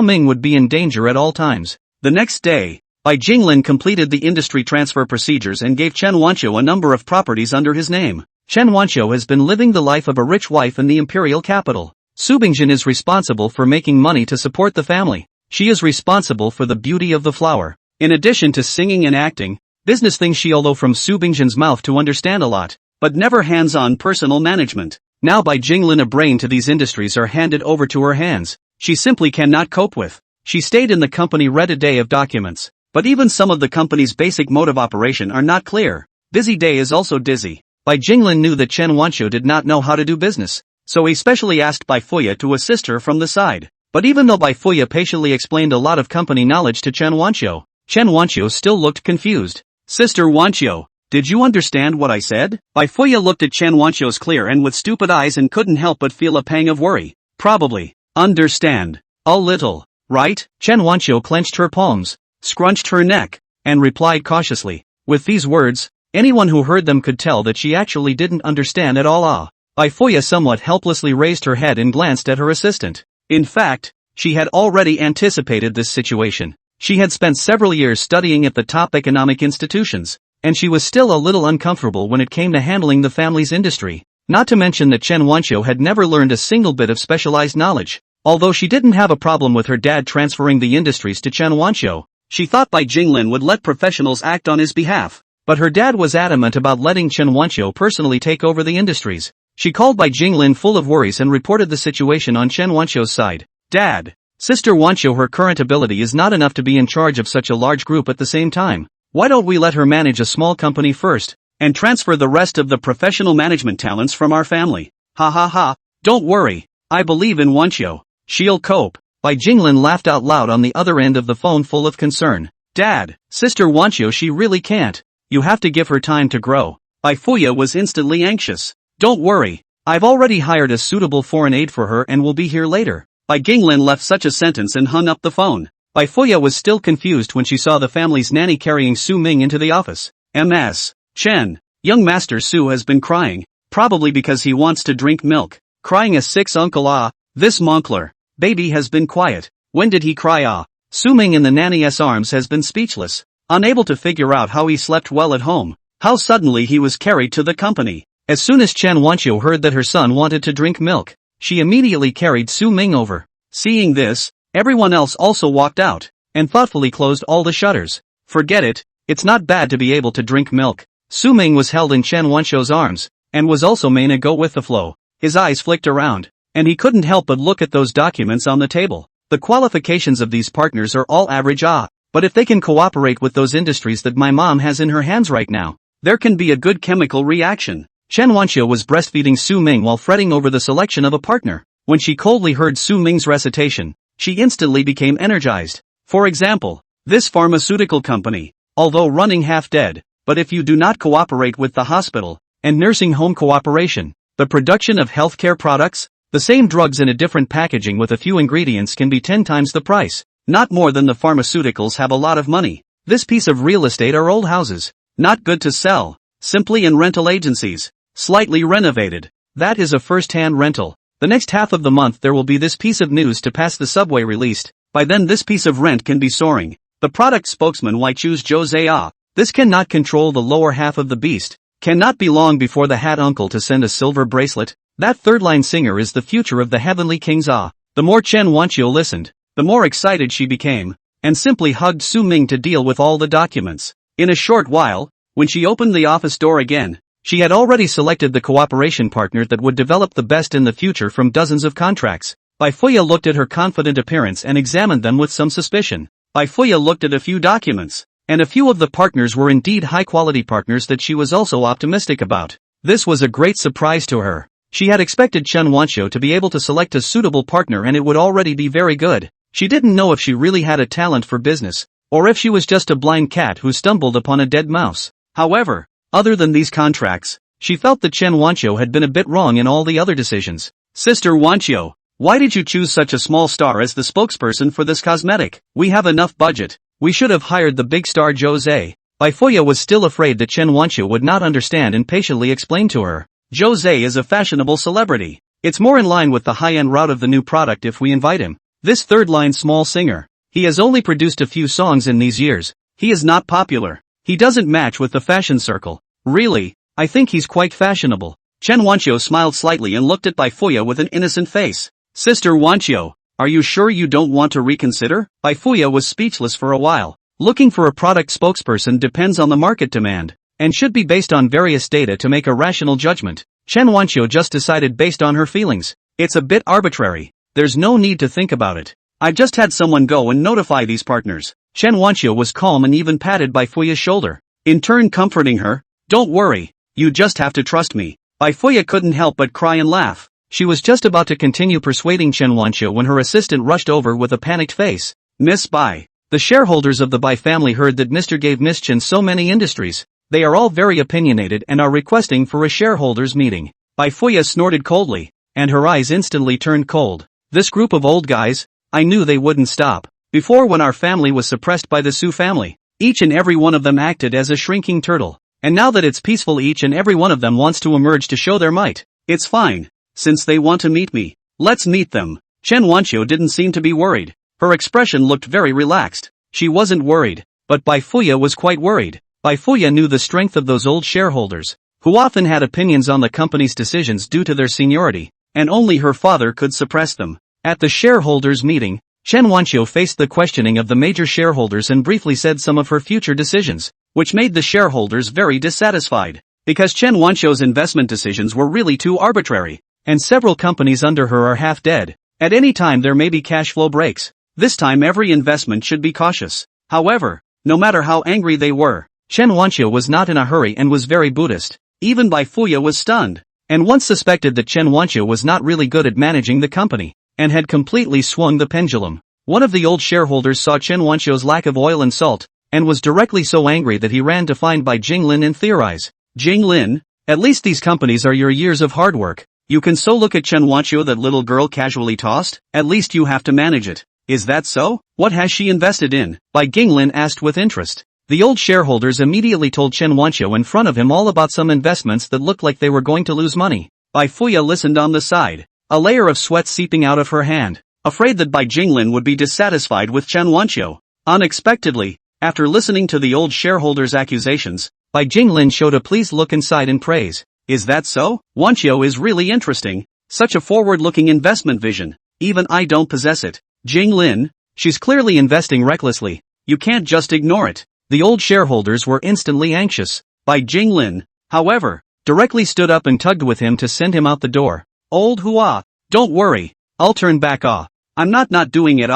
Ming would be in danger at all times. The next day, Bai Jinglin completed the industry transfer procedures and gave Chen Wanqiu a number of properties under his name. Chen Wanqiu has been living the life of a rich wife in the imperial capital. Su Bingjin is responsible for making money to support the family. She is responsible for the beauty of the flower. In addition to singing and acting, business things she although from Su Bingjin's mouth to understand a lot, but never hands-on personal management. Now Bai Jinglin a brain to these industries are handed over to her hands. She simply cannot cope with. She stayed in the company read a day of documents, but even some of the company's basic mode of operation are not clear. Busy day is also dizzy. Bai Jinglin knew that Chen Wanqiu did not know how to do business, so he specially asked Bai Fuya to assist her from the side. But even though Bai Fuya patiently explained a lot of company knowledge to Chen Wanqiu still looked confused. Sister Wanqiu, did you understand what I said? Bai Fuya looked at Chen Wanqiu's clear and with stupid eyes and couldn't help but feel a pang of worry. Probably. Understand. A little. Right? Chen Wanqiu clenched her palms, scrunched her neck, and replied cautiously. With these words, anyone who heard them could tell that she actually didn't understand at all. Bai Fuya somewhat helplessly raised her head and glanced at her assistant. In fact, she had already anticipated this situation. She had spent several years studying at the top economic institutions, and she was still a little uncomfortable when it came to handling the family's industry. Not to mention that Chen Wanqiu had never learned a single bit of specialized knowledge. Although she didn't have a problem with her dad transferring the industries to Chen Wanqiu, she thought Bai Jinglin would let professionals act on his behalf. But her dad was adamant about letting Chen Wanqiu personally take over the industries. She called Bai Jinglin full of worries and reported the situation on Chen Wanqiu's side. Dad, Sister Wanqiu, her current ability is not enough to be in charge of such a large group at the same time. Why don't we let her manage a small company first, and transfer the rest of the professional management talents from our family? Ha ha ha, don't worry, I believe in Wanqiu. She'll cope. Bai Jinglin laughed out loud on the other end of the phone full of concern. Dad, Sister Wanqiu, she really can't. You have to give her time to grow. Bai Fuya was instantly anxious. Don't worry, I've already hired a suitable foreign aide for her and will be here later. Bai Jinglin left such a sentence and hung up the phone. Bai Fuya was still confused when she saw the family's nanny carrying Su Ming into the office. Ms. Chen, young Master Su has been crying, probably because he wants to drink milk. Crying a six uncle this moncler. Baby has been quiet. When did he cry Su Ming in the nanny's arms has been speechless, unable to figure out how he slept well at home, how suddenly he was carried to the company. As soon as Chen Wanqiu heard that her son wanted to drink milk, she immediately carried Su Ming over. Seeing this, everyone else also walked out, and thoughtfully closed all the shutters. Forget it, it's not bad to be able to drink milk. Su Ming was held in Chen Wanqiu's arms, and was also made to go with the flow. His eyes flicked around, and he couldn't help but look at those documents on the table. The qualifications of these partners are all average but if they can cooperate with those industries that my mom has in her hands right now, there can be a good chemical reaction. Chen Wanqiu was breastfeeding Su Ming while fretting over the selection of a partner. When she coldly heard Su Ming's recitation, she instantly became energized. For example, this pharmaceutical company, although running half dead, but if you do not cooperate with the hospital and nursing home cooperation, the production of healthcare products, the same drugs in a different packaging with a few ingredients can be 10 times the price. Not more than the pharmaceuticals have a lot of money. This piece of real estate are old houses, not good to sell, simply in rental agencies, slightly renovated. That is a first-hand rental. The next half of the month there will be this piece of news to pass the subway released. By then this piece of rent can be soaring. The product spokesman why choose Jose This cannot control the lower half of the beast. Cannot be long before the hat uncle to send a silver bracelet. That third-line singer is the future of the heavenly kings The more Chen Wanqiu listened, the more excited she became, and simply hugged Su Ming to deal with all the documents. In a short while, when she opened the office door again, she had already selected the cooperation partner that would develop the best in the future from dozens of contracts. Bai Fuya looked at her confident appearance and examined them with some suspicion. Bai Fuya looked at a few documents, and a few of the partners were indeed high-quality partners that she was also optimistic about. This was a great surprise to her. She had expected Chen Wanqiu to be able to select a suitable partner and it would already be very good. She didn't know if she really had a talent for business, or if she was just a blind cat who stumbled upon a dead mouse. However, other than these contracts, she felt that Chen Wanqiu had been a bit wrong in all the other decisions. Sister Wanqiu, Why did you choose such a small star as the spokesperson for this cosmetic? We have enough budget. We should have hired the big star Jose. Bai Fuya was still afraid that Chen Wanqiu would not understand and patiently explained to her. Jose is a fashionable celebrity. It's more in line with the high-end route of the new product if we invite him. This third-line small singer. He has only produced a few songs in these years. He is not popular. He doesn't match with the fashion circle. Really, I think he's quite fashionable. Chen Wanqiu smiled slightly and looked at Bai Fuya with an innocent face. Sister Wanqiu, are you sure you don't want to reconsider? Bai Fuya was speechless for a while. Looking for a product spokesperson depends on the market demand, and should be based on various data to make a rational judgment. Chen Wanqiu just decided based on her feelings. It's a bit arbitrary. There's no need to think about it. I just had someone go and notify these partners. Chen Wanqiu was calm and even patted Bai Fuya's shoulder, in turn comforting her. Don't worry, you just have to trust me. Bai Fuya couldn't help but cry and laugh. She was just about to continue persuading Chen Wanqiu when her assistant rushed over with a panicked face. Miss Bai. The shareholders of the Bai family heard that Mr. gave Miss Chen so many industries. They are all very opinionated and are requesting for a shareholders meeting. Bai Fuya snorted coldly, and her eyes instantly turned cold. This group of old guys, I knew they wouldn't stop. Before, when our family was suppressed by the Su family, each and every one of them acted as a shrinking turtle. And now that it's peaceful, each and every one of them wants to emerge to show their might. It's fine. Since they want to meet me, let's meet them. Chen Wanqiu didn't seem to be worried. Her expression looked very relaxed. She wasn't worried, but Bai Fuya was quite worried. Bai Fuya knew the strength of those old shareholders, who often had opinions on the company's decisions due to their seniority, and only her father could suppress them. At the shareholders' meeting, Chen Wanqiu faced the questioning of the major shareholders and briefly said some of her future decisions, which made the shareholders very dissatisfied, because Chen Wanqiu's investment decisions were really too arbitrary, and several companies under her are half dead. At any time there may be cash flow breaks. This time every investment should be cautious. However, no matter how angry they were, Chen Wanqiu was not in a hurry and was very Buddhist. Even Bai Fuya was stunned, and once suspected that Chen Wanqiu was not really good at managing the company, and had completely swung the pendulum. One of the old shareholders saw Chen Wanqiu's lack of oil and salt, and was directly so angry that he ran to find Bai Jinglin and theorize. Jinglin, at least these companies are your years of hard work. You can so look at Chen Wanqiu, that little girl casually tossed, at least you have to manage it. Is that so? What has she invested in? Bai Jinglin asked with interest. The old shareholders immediately told Chen Wanqiu in front of him all about some investments that looked like they were going to lose money. Bai Fuya listened on the side, a layer of sweat seeping out of her hand, afraid that Bai Jinglin would be dissatisfied with Chen Wanqiu. Unexpectedly, after listening to the old shareholders' accusations, Bai Jinglin showed a pleased look inside in praise. Is that so? Wanqiu is really interesting. Such a forward-looking investment vision. Even I don't possess it. Jinglin, she's clearly investing recklessly. You can't just ignore it. The old shareholders were instantly anxious. Bai Jinglin, however, directly stood up and tugged with him to send him out the door. Old Hua, don't worry, I'll turn back. I'm not doing it.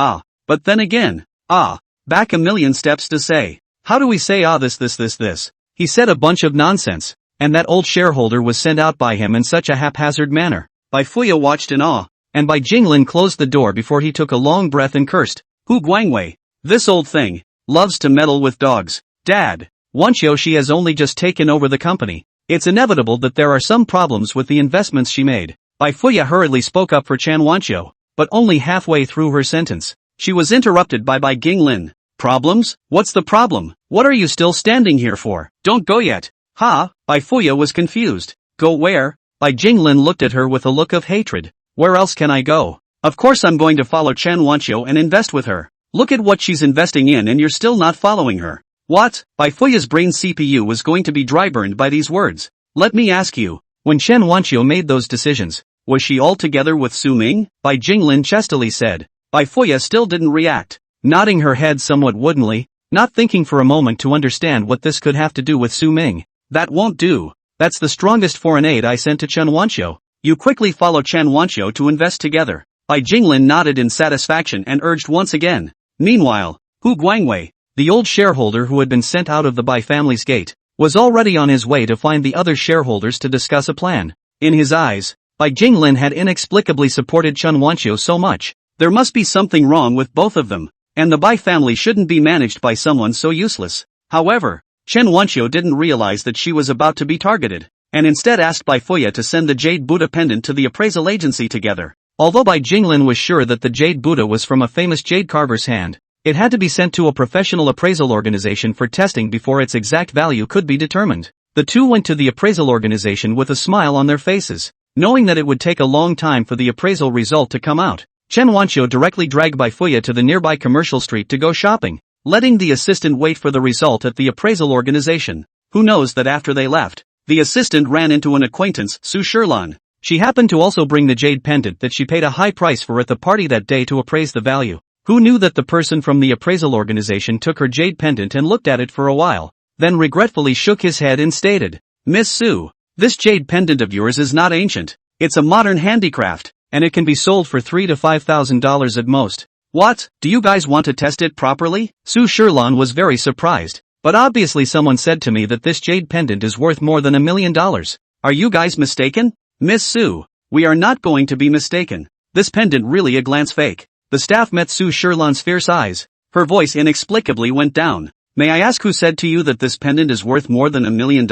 But then again, back a million steps to say. How do we say this? He said a bunch of nonsense, and that old shareholder was sent out by him in such a haphazard manner. Bai Fuya watched in awe, and Bai Jinglin closed the door before he took a long breath and cursed. Hu Guangwei, this old thing loves to meddle with dogs. Dad, Wanqiu, she has only just taken over the company. It's inevitable that there are some problems with the investments she made. Bai Fuya hurriedly spoke up for Chen Wanqiu, but only halfway through her sentence, she was interrupted by Bai Jinglin. Problems? What's the problem? What are you still standing here for? Don't go yet. Bai Fuya was confused. Go where? Bai Jinglin looked at her with a look of hatred. Where else can I go? Of course I'm going to follow Chen Wanqiu and invest with her. Look at what she's investing in and you're still not following her. What? Bai Fuya's brain CPU was going to be dry-burned by these words. Let me ask you, when Chen Wanqiu made those decisions, was she altogether with Su Ming? Bai Jinglin chestily said. Bai Fuya still didn't react, nodding her head somewhat woodenly, not thinking for a moment to understand what this could have to do with Su Ming. That won't do. That's the strongest foreign aid I sent to Chen Wanqiu. You quickly follow Chen Wanqiu to invest together. Bai Jinglin nodded in satisfaction and urged once again. Meanwhile, Hu Guangwei, the old shareholder who had been sent out of the Bai family's gate, was already on his way to find the other shareholders to discuss a plan. In his eyes, Bai Jinglin had inexplicably supported Chen Wanqiu so much. There must be something wrong with both of them, and the Bai family shouldn't be managed by someone so useless. However, Chen Wanqiu didn't realize that she was about to be targeted, and instead asked Bai Fuya to send the Jade Buddha pendant to the appraisal agency together. Although Bai Jinglin was sure that the jade Buddha was from a famous jade carver's hand, it had to be sent to a professional appraisal organization for testing before its exact value could be determined. The two went to the appraisal organization with a smile on their faces, knowing that it would take a long time for the appraisal result to come out. Chen Wanqiu directly dragged Bai Fuya to the nearby commercial street to go shopping, letting the assistant wait for the result at the appraisal organization. Who knows that after they left, the assistant ran into an acquaintance, Su Shilan. She happened to also bring the jade pendant that she paid a high price for at the party that day to appraise the value. Who knew that the person from the appraisal organization took her jade pendant and looked at it for a while, then regretfully shook his head and stated, "Miss Su, this jade pendant of yours is not ancient. It's a modern handicraft, and it can be sold for $3,000 to $5,000 at most. What? Do you guys want to test it properly?" Su Shilan was very surprised, but obviously someone said to me that this jade pendant is worth more than $1 million. Are you guys mistaken? Miss Su, we are not going to be mistaken. This pendant really a glance fake. The staff met Su Shilan's fierce eyes. Her voice inexplicably went down. "May I ask who said to you that this pendant is worth more than $1 million?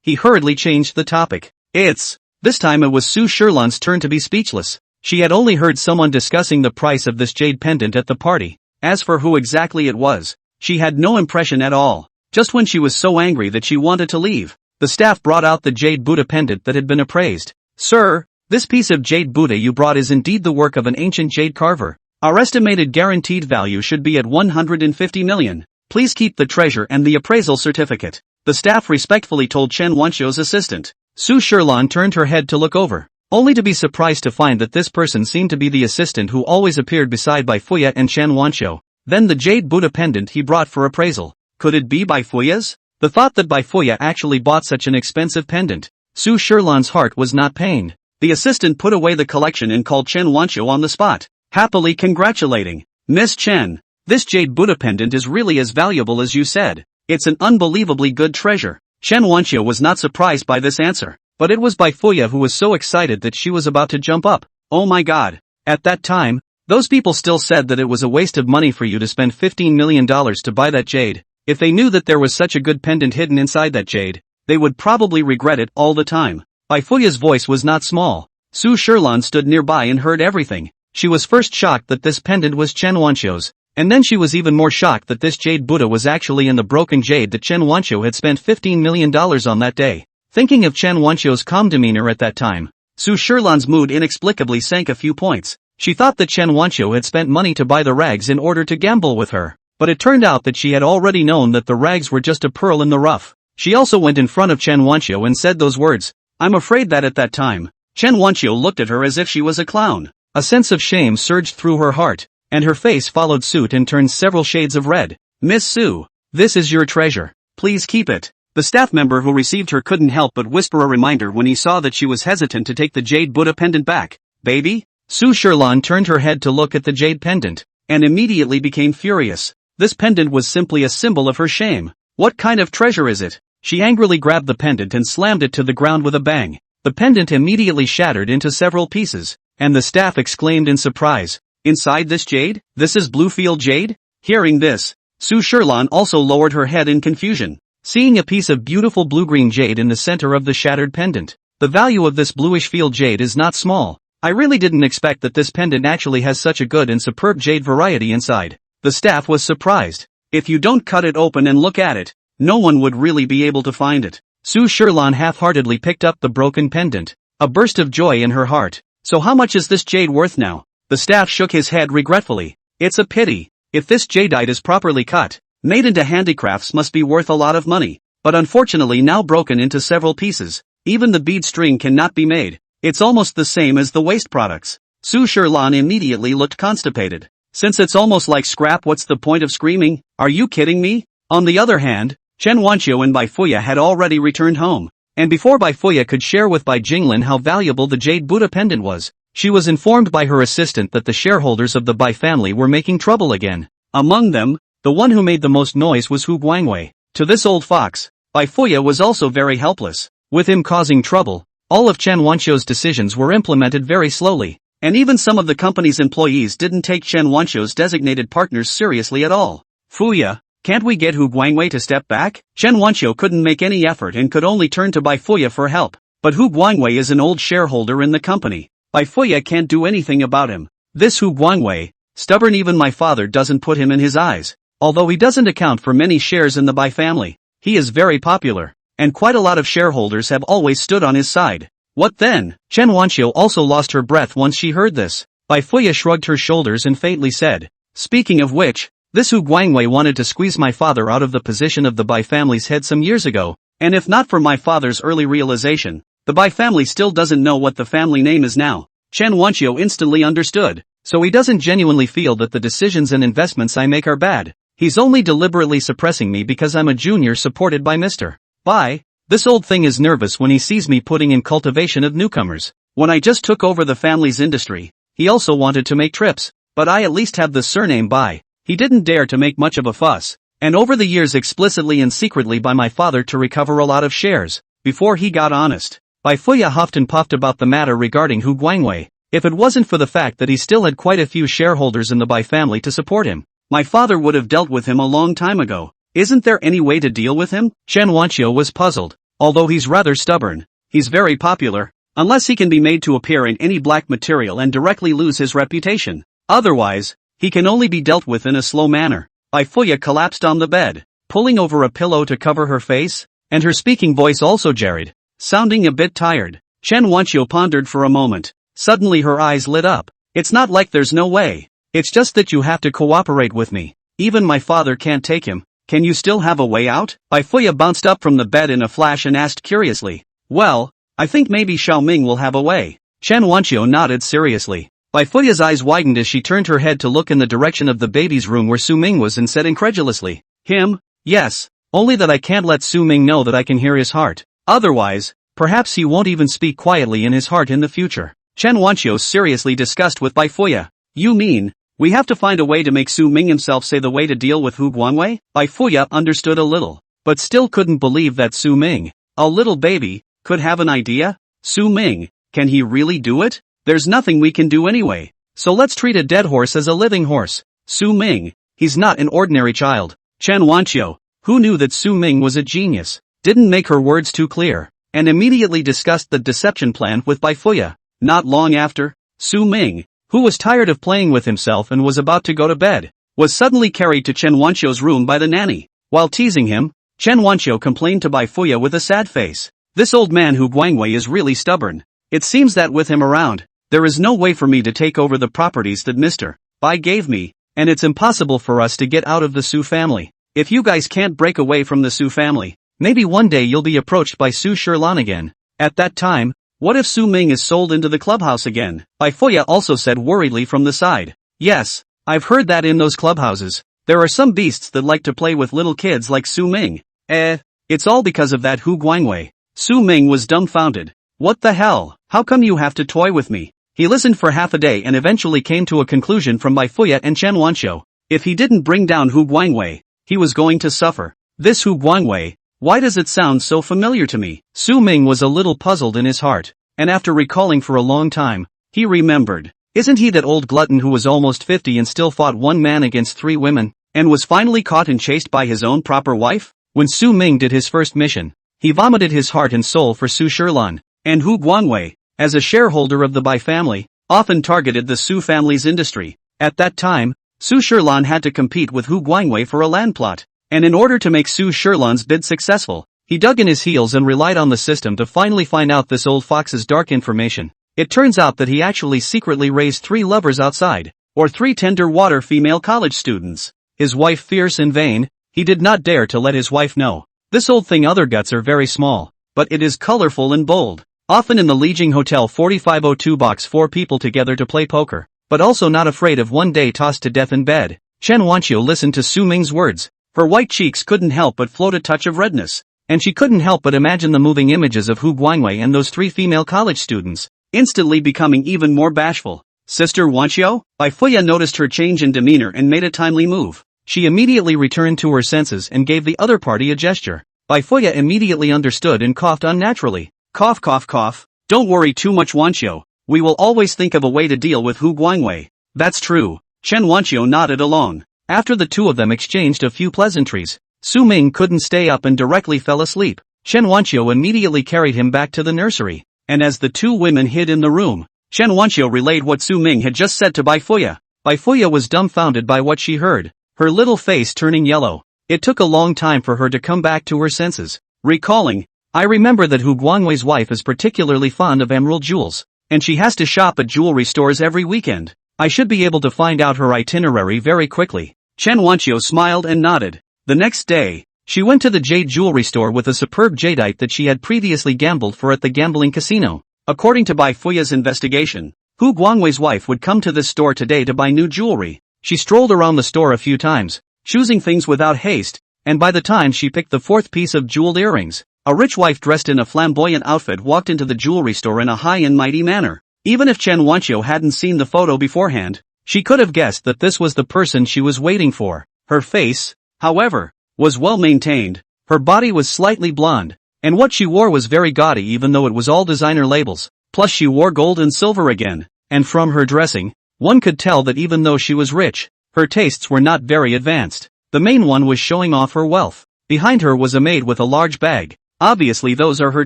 He hurriedly changed the topic. This time it was Su Shilan's turn to be speechless. She had only heard someone discussing the price of this jade pendant at the party. As for who exactly it was, she had no impression at all. Just when she was so angry that she wanted to leave, the staff brought out the jade Buddha pendant that had been appraised. "Sir, this piece of jade Buddha you brought is indeed the work of an ancient jade carver. Our estimated guaranteed value should be at 150 million. Please keep the treasure and the appraisal certificate," the staff respectfully told Chen Wanqiu's assistant. Su Shilan turned her head to look over, only to be surprised to find that this person seemed to be the assistant who always appeared beside Bai Fuya and Chen Wanqiu. Then the jade Buddha pendant he brought for appraisal. Could it be Bai Fuya's? The thought that Bai Fuya actually bought such an expensive pendant. Su Shilan's heart was not pained. The assistant put away the collection and called Chen Wanqiu on the spot, happily congratulating, "Miss Chen, this jade Buddha pendant is really as valuable as you said. It's an unbelievably good treasure." Chen Wanqiu was not surprised by this answer, but it was Bai Fuya who was so excited that she was about to jump up. "Oh my god. At that time, those people still said that it was a waste of money for you to spend $15 million to buy that jade. If they knew that there was such a good pendant hidden inside that jade, they would probably regret it all the time." Bai Fuya's voice was not small. Su Shilan stood nearby and heard everything. She was first shocked that this pendant was Chen Wanqiu's, and then she was even more shocked that this jade Buddha was actually in the broken jade that Chen Wanqiu had spent $15 million on that day. Thinking of Chen Wanqiu's calm demeanor at that time, Su Shilan's mood inexplicably sank a few points. She thought that Chen Wanqiu had spent money to buy the rags in order to gamble with her, but it turned out that she had already known that the rags were just a pearl in the rough. She also went in front of Chen Wanqiu and said those words. I'm afraid that at that time, Chen Wanqiu looked at her as if she was a clown. A sense of shame surged through her heart, and her face followed suit and turned several shades of red. "Miss Su, this is your treasure. Please keep it." The staff member who received her couldn't help but whisper a reminder when he saw that she was hesitant to take the jade Buddha pendant back. "Baby?" Su Shilan turned her head to look at the jade pendant, and immediately became furious. This pendant was simply a symbol of her shame. What kind of treasure is it? She angrily grabbed the pendant and slammed it to the ground with a bang. The pendant immediately shattered into several pieces, and the staff exclaimed in surprise, "Inside this jade? This is Bluefield jade?" Hearing this, Su Shilan also lowered her head in confusion, seeing a piece of beautiful blue-green jade in the center of the shattered pendant. The value of this bluish field jade is not small. I really didn't expect that this pendant actually has such a good and superb jade variety inside. The staff was surprised. If you don't cut it open and look at it, no one would really be able to find it. Su Shilan half-heartedly picked up the broken pendant, a burst of joy in her heart. "So how much is this jade worth now?" The staff shook his head regretfully. "It's a pity. If this jadeite is properly cut, made into handicrafts must be worth a lot of money, but unfortunately now broken into several pieces. Even the bead string cannot be made. It's almost the same as the waste products." Su Shilan immediately looked constipated. "Since it's almost like scrap, what's the point of screaming? Are you kidding me?" On the other hand, Chen Wanqiu and Bai Fuya had already returned home, and before Bai Fuya could share with Bai Jinglin how valuable the jade Buddha pendant was, she was informed by her assistant that the shareholders of the Bai family were making trouble again. Among them, the one who made the most noise was Hu Guangwei. To this old fox, Bai Fuya was also very helpless. With him causing trouble, all of Chen Wanqiu's decisions were implemented very slowly, and even some of the company's employees didn't take Chen Wanqiu's designated partners seriously at all. "Fuya, can't we get Hu Guangwei to step back?" Chen Wanqiu couldn't make any effort and could only turn to Bai Fuya for help. But Hu Guangwei is an old shareholder in the company. Bai Fuya can't do anything about him. This Hu Guangwei, stubborn, even my father doesn't put him in his eyes. Although he doesn't account for many shares in the Bai family, he is very popular, and quite a lot of shareholders have always stood on his side. What then? Chen Wanxiu also lost her breath once she heard this. Bai Fuya shrugged her shoulders and faintly said, "Speaking of which, this Hu Guangwei wanted to squeeze my father out of the position of the Bai family's head some years ago, and if not for my father's early realization, the Bai family still doesn't know what the family name is now." Chen Wanxiu instantly understood. So he doesn't genuinely feel that the decisions and investments I make are bad. He's only deliberately suppressing me because I'm a junior supported by Mr. Bai. This old thing is nervous when he sees me putting in cultivation of newcomers. When I just took over the family's industry, he also wanted to make trips, but I at least have the surname Bai. He didn't dare to make much of a fuss, and over the years explicitly and secretly by my father to recover a lot of shares, before he got honest. Bai Fuya huffed and puffed about the matter regarding Hu Guangwei. If it wasn't for the fact that he still had quite a few shareholders in the Bai family to support him, my father would have dealt with him a long time ago. Isn't there any way to deal with him? Chen Wanxiu was puzzled. Although he's rather stubborn, he's very popular, unless he can be made to appear in any black material and directly lose his reputation. Otherwise, he can only be dealt with in a slow manner. Bai Fuya collapsed on the bed, pulling over a pillow to cover her face, and her speaking voice also jarred, sounding a bit tired. Chen Wanxiu pondered for a moment. Suddenly her eyes lit up. It's not like there's no way. It's just that you have to cooperate with me. Even my father can't take him. Can you still have a way out? Bai Fuya bounced up from the bed in a flash and asked curiously. Well, I think maybe Xiao Ming will have a way. Chen Wanxiu nodded seriously. Bai Fuya's eyes widened as she turned her head to look in the direction of the baby's room where Su Ming was and said incredulously. Him? Yes, only that I can't let Su Ming know that I can hear his heart. Otherwise, perhaps he won't even speak quietly in his heart in the future. Chen Wanxiu seriously discussed with Bai Fuya. You mean, we have to find a way to make Su Ming himself say the way to deal with Hu Guangwei? Bai Fuya understood a little, but still couldn't believe that Su Ming, a little baby, could have an idea? Su Ming, can he really do it? There's nothing we can do anyway. So let's treat a dead horse as a living horse. Su Ming, he's not an ordinary child. Chen Wanxiu, who knew that Su Ming was a genius, didn't make her words too clear, and immediately discussed the deception plan with Bai Fuya. Not long after, Su Ming, who was tired of playing with himself and was about to go to bed, was suddenly carried to Chen Wanxiu's room by the nanny. While teasing him, Chen Wanxiu complained to Bai Fuya with a sad face. This old man Hu Guangwei is really stubborn. It seems that with him around, there is no way for me to take over the properties that Mr. Bai gave me, and it's impossible for us to get out of the Su family. If you guys can't break away from the Su family, maybe one day you'll be approached by Su Shilan again. At that time, what if Su Ming is sold into the clubhouse again? Bai Fuya also said worriedly from the side. Yes, I've heard that in those clubhouses, there are some beasts that like to play with little kids like Su Ming. It's all because of that Hu Guangwei. Su Ming was dumbfounded. What the hell? How come you have to toy with me? He listened for half a day and eventually came to a conclusion from Bai Fuya and Chen Wanxiu. If he didn't bring down Hu Guangwei, he was going to suffer. This Hu Guangwei, why does it sound so familiar to me? Su Ming was a little puzzled in his heart, and after recalling for a long time, he remembered. Isn't he that old glutton who was almost 50 and still fought one man against 3 women, and was finally caught and chased by his own proper wife? When Su Ming did his first mission, he vomited his heart and soul for Su Shilan, and Hu Guangwei, as a shareholder of the Bai family, often targeted the Su family's industry. At that time, Su Shilan had to compete with Hu Guangwei for a land plot. And in order to make Su Shilan's bid successful, he dug in his heels and relied on the system to finally find out this old fox's dark information. It turns out that he actually secretly raised 3 lovers outside, or 3 tender water female college students. His wife fierce and vain, he did not dare to let his wife know. This old thing other guts are very small, but it is colorful and bold. Often in the Lijiang Hotel 4502 box 4 people together to play poker, but also not afraid of one day tossed to death in bed. Chen Wanxiu listened to Su Ming's words. Her white cheeks couldn't help but float a touch of redness, and she couldn't help but imagine the moving images of Hu Guangwei and those 3 female college students, instantly becoming even more bashful. Sister Wanxiu? Bai Fuya noticed her change in demeanor and made a timely move. She immediately returned to her senses and gave the other party a gesture. Bai Fuya immediately understood and coughed unnaturally. Cough cough cough. Don't worry too much Wanxiu, we will always think of a way to deal with Hu Guangwei. That's true. Chen Wanxiu nodded along. After the two of them exchanged a few pleasantries, Su Ming couldn't stay up and directly fell asleep. Chen Wanxiu immediately carried him back to the nursery, and as the 2 women hid in the room, Chen Wanqiu relayed what Su Ming had just said to Bai Fuya. Bai Fuya was dumbfounded by what she heard, her little face turning yellow. It took a long time for her to come back to her senses, recalling, I remember that Hu Guangwei's wife is particularly fond of emerald jewels, and she has to shop at jewelry stores every weekend. I should be able to find out her itinerary very quickly. Chen Wanqiu smiled and nodded. The next day, she went to the jade jewelry store with a superb jadeite that she had previously gambled for at the gambling casino. According to Bai Fuya's investigation, Hu Guangwei's wife would come to this store today to buy new jewelry. She strolled around the store a few times, choosing things without haste, and by the time she picked the fourth piece of jeweled earrings, a rich wife dressed in a flamboyant outfit walked into the jewelry store in a high and mighty manner. Even if Chen Wanqiu hadn't seen the photo beforehand, she could have guessed that this was the person she was waiting for. Her face, however, was well maintained, her body was slightly blonde, and what she wore was very gaudy even though it was all designer labels, plus she wore gold and silver again, and from her dressing, one could tell that even though she was rich, her tastes were not very advanced. The main one was showing off her wealth. Behind her was a maid with a large bag. Obviously those are her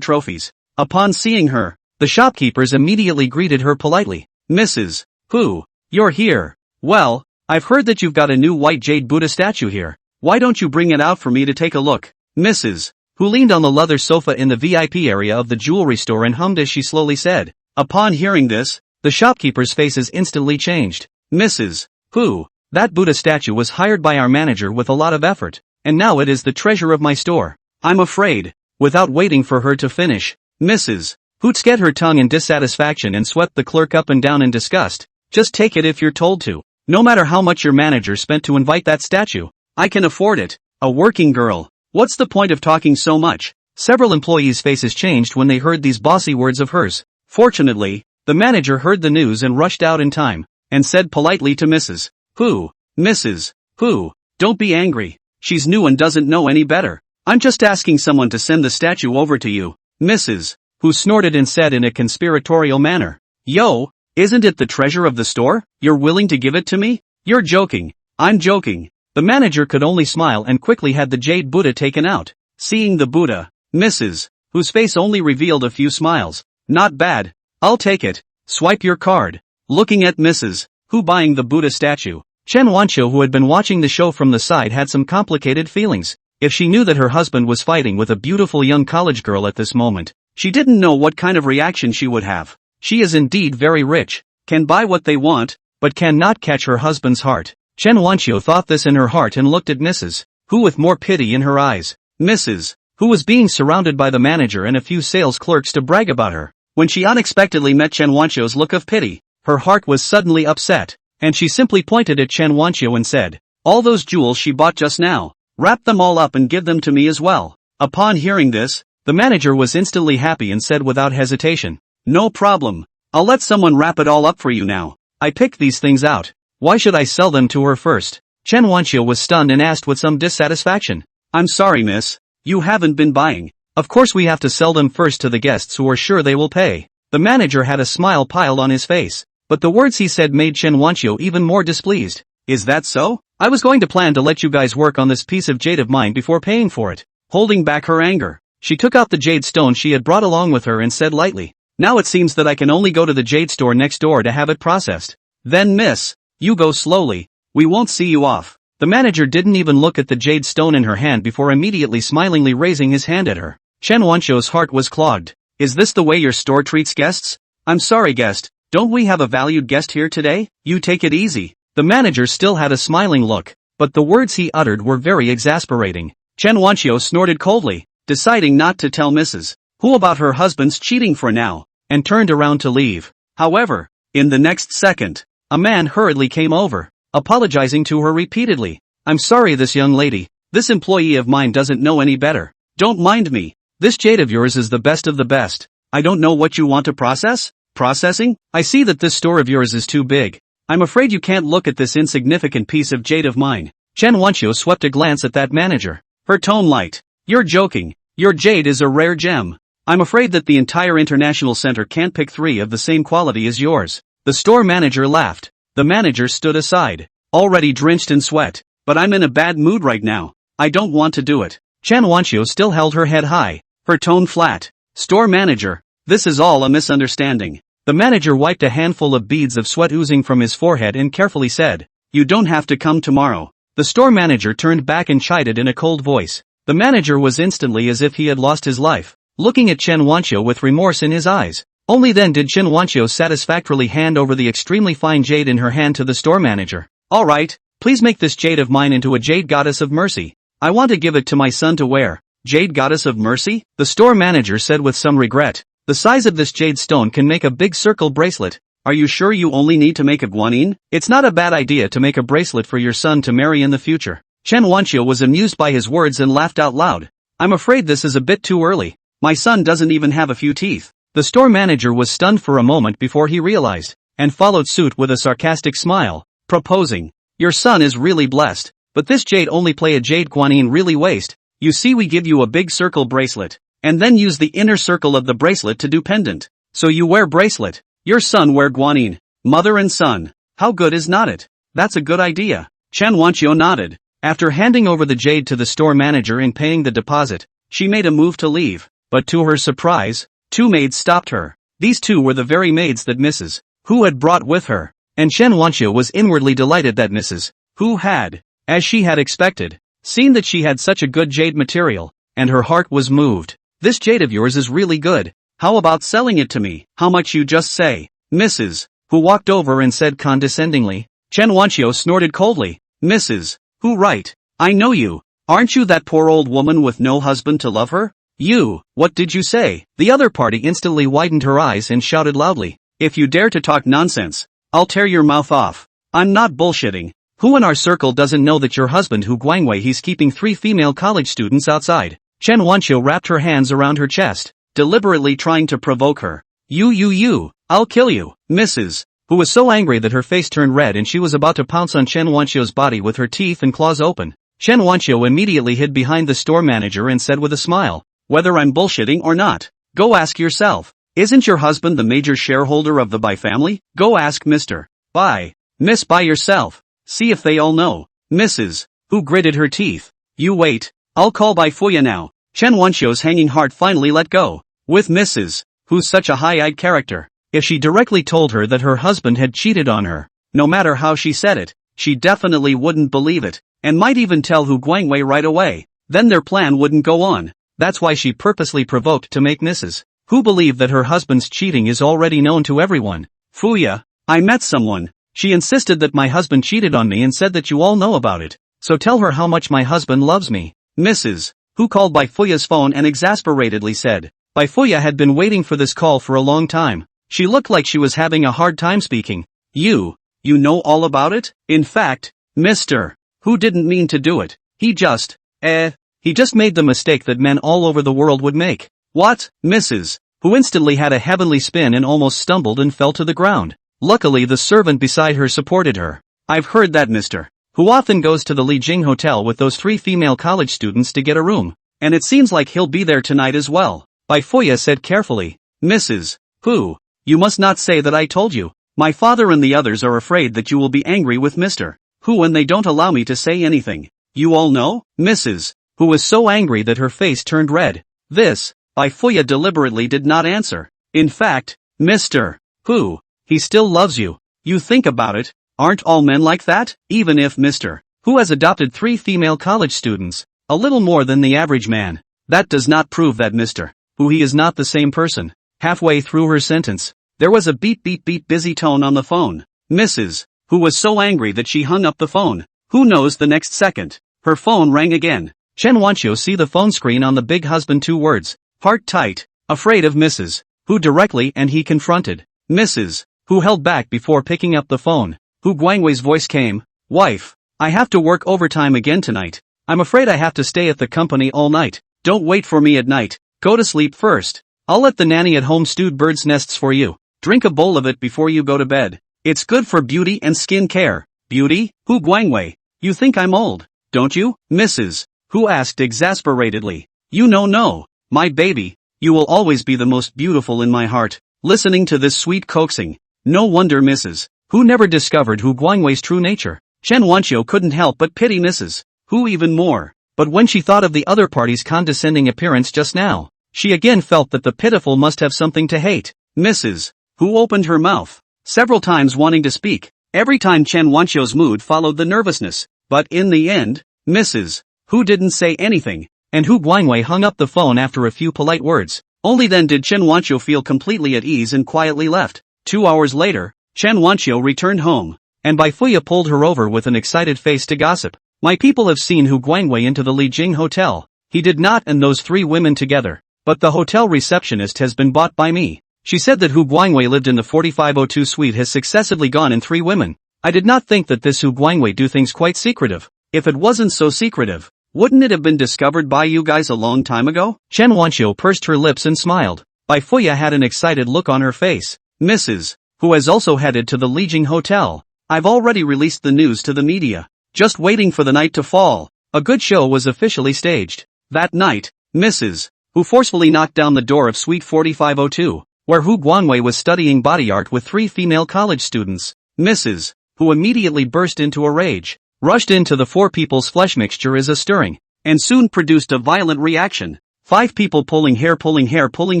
trophies. Upon seeing her, the shopkeepers immediately greeted her politely. Mrs. Hu, you're here. Well, I've heard that you've got a new white jade Buddha statue here. Why don't you bring it out for me to take a look? Mrs. Hu leaned on the leather sofa in the VIP area of the jewelry store and hummed as she slowly said. Upon hearing this, the shopkeepers' faces instantly changed. Mrs. Hu, that Buddha statue was hired by our manager with a lot of effort, and now it is the treasure of my store. I'm afraid. Without waiting for her to finish, Mrs. Hu scat her tongue in dissatisfaction and swept the clerk up and down in disgust. Just take it if you're told to. No matter how much your manager spent to invite that statue, I can afford it. A working girl. What's the point of talking so much? Several employees' faces changed when they heard these bossy words of hers. Fortunately, the manager heard the news and rushed out in time, and said politely to Mrs. Hu, Mrs. Hu, don't be angry. She's new and doesn't know any better. I'm just asking someone to send the statue over to you. Mrs. Hu snorted and said in a conspiratorial manner. Yo, isn't it the treasure of the store? You're willing to give it to me? You're joking. I'm joking. The manager could only smile and quickly had the jade Buddha taken out. Seeing the Buddha, Mrs. Hu's face only revealed a few smiles. Not bad. I'll take it. Swipe your card. Looking at Mrs. Hu buying the Buddha statue, Chen Wanqiu, who had been watching the show from the side, had some complicated feelings. If she knew that her husband was fighting with a beautiful young college girl at this moment, she didn't know what kind of reaction she would have. She is indeed very rich, can buy what they want, but cannot catch her husband's heart. Chen Wanqiu thought this in her heart and looked at Mrs. Hu with more pity in her eyes. Mrs. Hu was being surrounded by the manager and a few sales clerks to brag about her. When she unexpectedly met Chen Wanqiu's look of pity, her heart was suddenly upset, and she simply pointed at Chen Wanqiu and said, all those jewels she bought just now, wrap them all up and give them to me as well. Upon hearing this, the manager was instantly happy and said without hesitation, no problem. I'll let someone wrap it all up for you now. I picked these things out. Why should I sell them to her first? Chen Wanqiu was stunned and asked with some dissatisfaction. I'm sorry, miss. You haven't been buying. Of course we have to sell them first to the guests who are sure they will pay. The manager had a smile piled on his face, but the words he said made Chen Wanqiu even more displeased. Is that so? I was going to plan to let you guys work on this piece of jade of mine before paying for it. Holding back her anger, she took out the jade stone she had brought along with her and said lightly, now it seems that I can only go to the jade store next door to have it processed. Then miss, you go slowly, we won't see you off. The manager didn't even look at the jade stone in her hand before immediately smilingly raising his hand at her. Chen Wanqiu's heart was clogged. Is this the way your store treats guests? I'm sorry, guest, don't we have a valued guest here today? You take it easy. The manager still had a smiling look, but the words he uttered were very exasperating. Chen Wanqiu snorted coldly, deciding not to tell Mrs. Hu about her husband's cheating for now, and turned around to leave. However, in the next second, a man hurriedly came over, apologizing to her repeatedly. I'm sorry, this young lady, this employee of mine doesn't know any better. Don't mind me. This jade of yours is the best of the best. I don't know what you want to process? Processing? I see that this store of yours is too big. I'm afraid you can't look at this insignificant piece of jade of mine. Chen Wanqiu swept a glance at that manager, her tone light. You're joking. Your jade is a rare gem. I'm afraid that the entire international center can't pick 3 of the same quality as yours. The store manager laughed. The manager stood aside, already drenched in sweat. But I'm in a bad mood right now. I don't want to do it. Chen Wanqiu still held her head high, her tone flat. Store manager, this is all a misunderstanding. The manager wiped a handful of beads of sweat oozing from his forehead and carefully said, "You don't have to come tomorrow." The store manager turned back and chided in a cold voice. The manager was instantly as if he had lost his life, looking at Chen Wanqiu with remorse in his eyes. Only then did Chen Wanqiu satisfactorily hand over the extremely fine jade in her hand to the store manager. "Alright, please make this jade of mine into a jade goddess of mercy. I want to give it to my son to wear." "Jade goddess of mercy?" the store manager said with some regret. "The size of this jade stone can make a big circle bracelet. Are you sure you only need to make a guanyin? It's not a bad idea to make a bracelet for your son to marry in the future." Chen Wanqiu was amused by his words and laughed out loud. "I'm afraid this is a bit too early. My son doesn't even have a few teeth." The store manager was stunned for a moment before he realized, and followed suit with a sarcastic smile, proposing, "Your son is really blessed, but this jade only play a jade guanyin really waste. You see, we give you a big circle bracelet, and then use the inner circle of the bracelet to do pendant. So you wear bracelet, your son wear guanyin, mother and son. How good is not it? That's a good idea." Chen Wanqiu nodded. After handing over the jade to the store manager and paying the deposit, she made a move to leave, but to her surprise, two maids stopped her. These two were the very maids that Mrs. Hu had brought with her, and Chen Wanqiu was inwardly delighted that Mrs. Hu had, as she had expected, seen that she had such a good jade material, and her heart was moved. "This jade of yours is really good. How about selling it to me? How much you just say?" Mrs. Hu walked over and said condescendingly. Chen Wanqiu snorted coldly. "Mrs. Hu, right. I know you. Aren't you that poor old woman with no husband to love her? You, what did you say?" The other party instantly widened her eyes and shouted loudly, "If you dare to talk nonsense, I'll tear your mouth off. I'm not bullshitting. Who in our circle doesn't know that your husband Hu Guangwei he's keeping 3 female college students outside?" Chen Wanqiu wrapped her hands around her chest, deliberately trying to provoke her. You, I'll kill you." Mrs. Hu was so angry that her face turned red and she was about to pounce on Chen Wanqiu's body with her teeth and claws open. Chen Wanqiu immediately hid behind the store manager and said with a smile, "Whether I'm bullshitting or not, go ask yourself. Isn't your husband the major shareholder of the Bai family? Go ask Mr. Bai, Miss Bai yourself. See if they all know." Mrs. Hu gritted her teeth. "You wait, I'll call Bai Fuya now." Chen Wanqiu's hanging heart finally let go. With Mrs. Hu's such a high-eyed character, if she directly told her that her husband had cheated on her, no matter how she said it, she definitely wouldn't believe it, and might even tell Hu Guangwei right away. Then their plan wouldn't go on. That's why she purposely provoked to make Mrs. Hu believe that her husband's cheating is already known to everyone. "Fuya, I met someone. She insisted that my husband cheated on me and said that you all know about it. So tell her how much my husband loves me." Mrs. Hu called Bai Fuya's phone and exasperatedly said. Bai Fuya had been waiting for this call for a long time. She looked like she was having a hard time speaking. You know all about it? In fact, Mr. Hu didn't mean to do it. He just made the mistake that men all over the world would make." "What?" Mrs. Hu instantly had a heavenly spin and almost stumbled and fell to the ground. Luckily the servant beside her supported her. "I've heard that Mr. Hu often goes to the Li Jing Hotel with those 3 female college students to get a room, and it seems like he'll be there tonight as well." Bai Fuya said carefully. "Mrs. Hu, you must not say that I told you. My father and the others are afraid that you will be angry with Mr. Hu and they don't allow me to say anything. You all know?" Mrs. Hu was so angry that her face turned red. This, Bai Fuya deliberately did not answer. "In fact, Mr. Hu, he still loves you. You think about it, aren't all men like that? Even if Mr. Hu has adopted 3 female college students, a little more than the average man, that does not prove that Mr. Hu he is not the same person." Halfway through her sentence, there was a beep busy tone on the phone. Mrs. Hu was so angry that she hung up the phone. Who knows the next second, her phone rang again. Chen Wanqiu see the phone screen on the big husband 2 words, heart tight, afraid of Mrs. Hu directly and he confronted. Mrs. Hu held back before picking up the phone. Hu Guangwei's voice came, "Wife, I have to work overtime again tonight. I'm afraid I have to stay at the company all night. Don't wait for me at night. Go to sleep first. I'll let the nanny at home stew bird's nests for you. Drink a bowl of it before you go to bed. It's good for beauty and skin care." "Beauty? Hu Guangwei, you think I'm old, don't you?" Mrs. Hu asked exasperatedly. No, my baby, you will always be the most beautiful in my heart." Listening to this sweet coaxing, no wonder Mrs. Hu never discovered Hu Guangwei's true nature. Chen Wanqiu couldn't help but pity Mrs. Hu even more. But when she thought of the other party's condescending appearance just now, she again felt that the pitiful must have something to hate. Mrs. Who opened her mouth several times wanting to speak. Every time Chen Wanqiu's mood followed the nervousness, but in the end, Mrs. Hu didn't say anything, and Hu Guangwei hung up the phone after a few polite words. Only then did Chen Wanqiu feel completely at ease and quietly left. 2 hours later, Chen Wanqiu returned home, and Bai Fuya pulled her over with an excited face to gossip. My people have seen Hu Guangwei into the Li Jing Hotel. He did not, and those 3 women together. But the hotel receptionist has been bought by me. She said that Hu Guangwei lived in the 4502 suite has successively gone in 3 women. I did not think that this Hu Guangwei do things quite secretive. If it wasn't so secretive, wouldn't it have been discovered by you guys a long time ago? Chen Wanqiu pursed her lips and smiled. Bai Fuya had an excited look on her face. Mrs. Hu has also headed to the Li Jing Hotel. I've already released the news to the media. Just waiting for the night to fall. A good show was officially staged. That night, Mrs. Hu forcefully knocked down the door of Suite 4502, where Hu Guangwei was studying body art with 3 female college students. Mrs. Hu immediately burst into a rage, rushed into the 4 people's flesh mixture as a stirring, and soon produced a violent reaction. 5 people pulling hair, pulling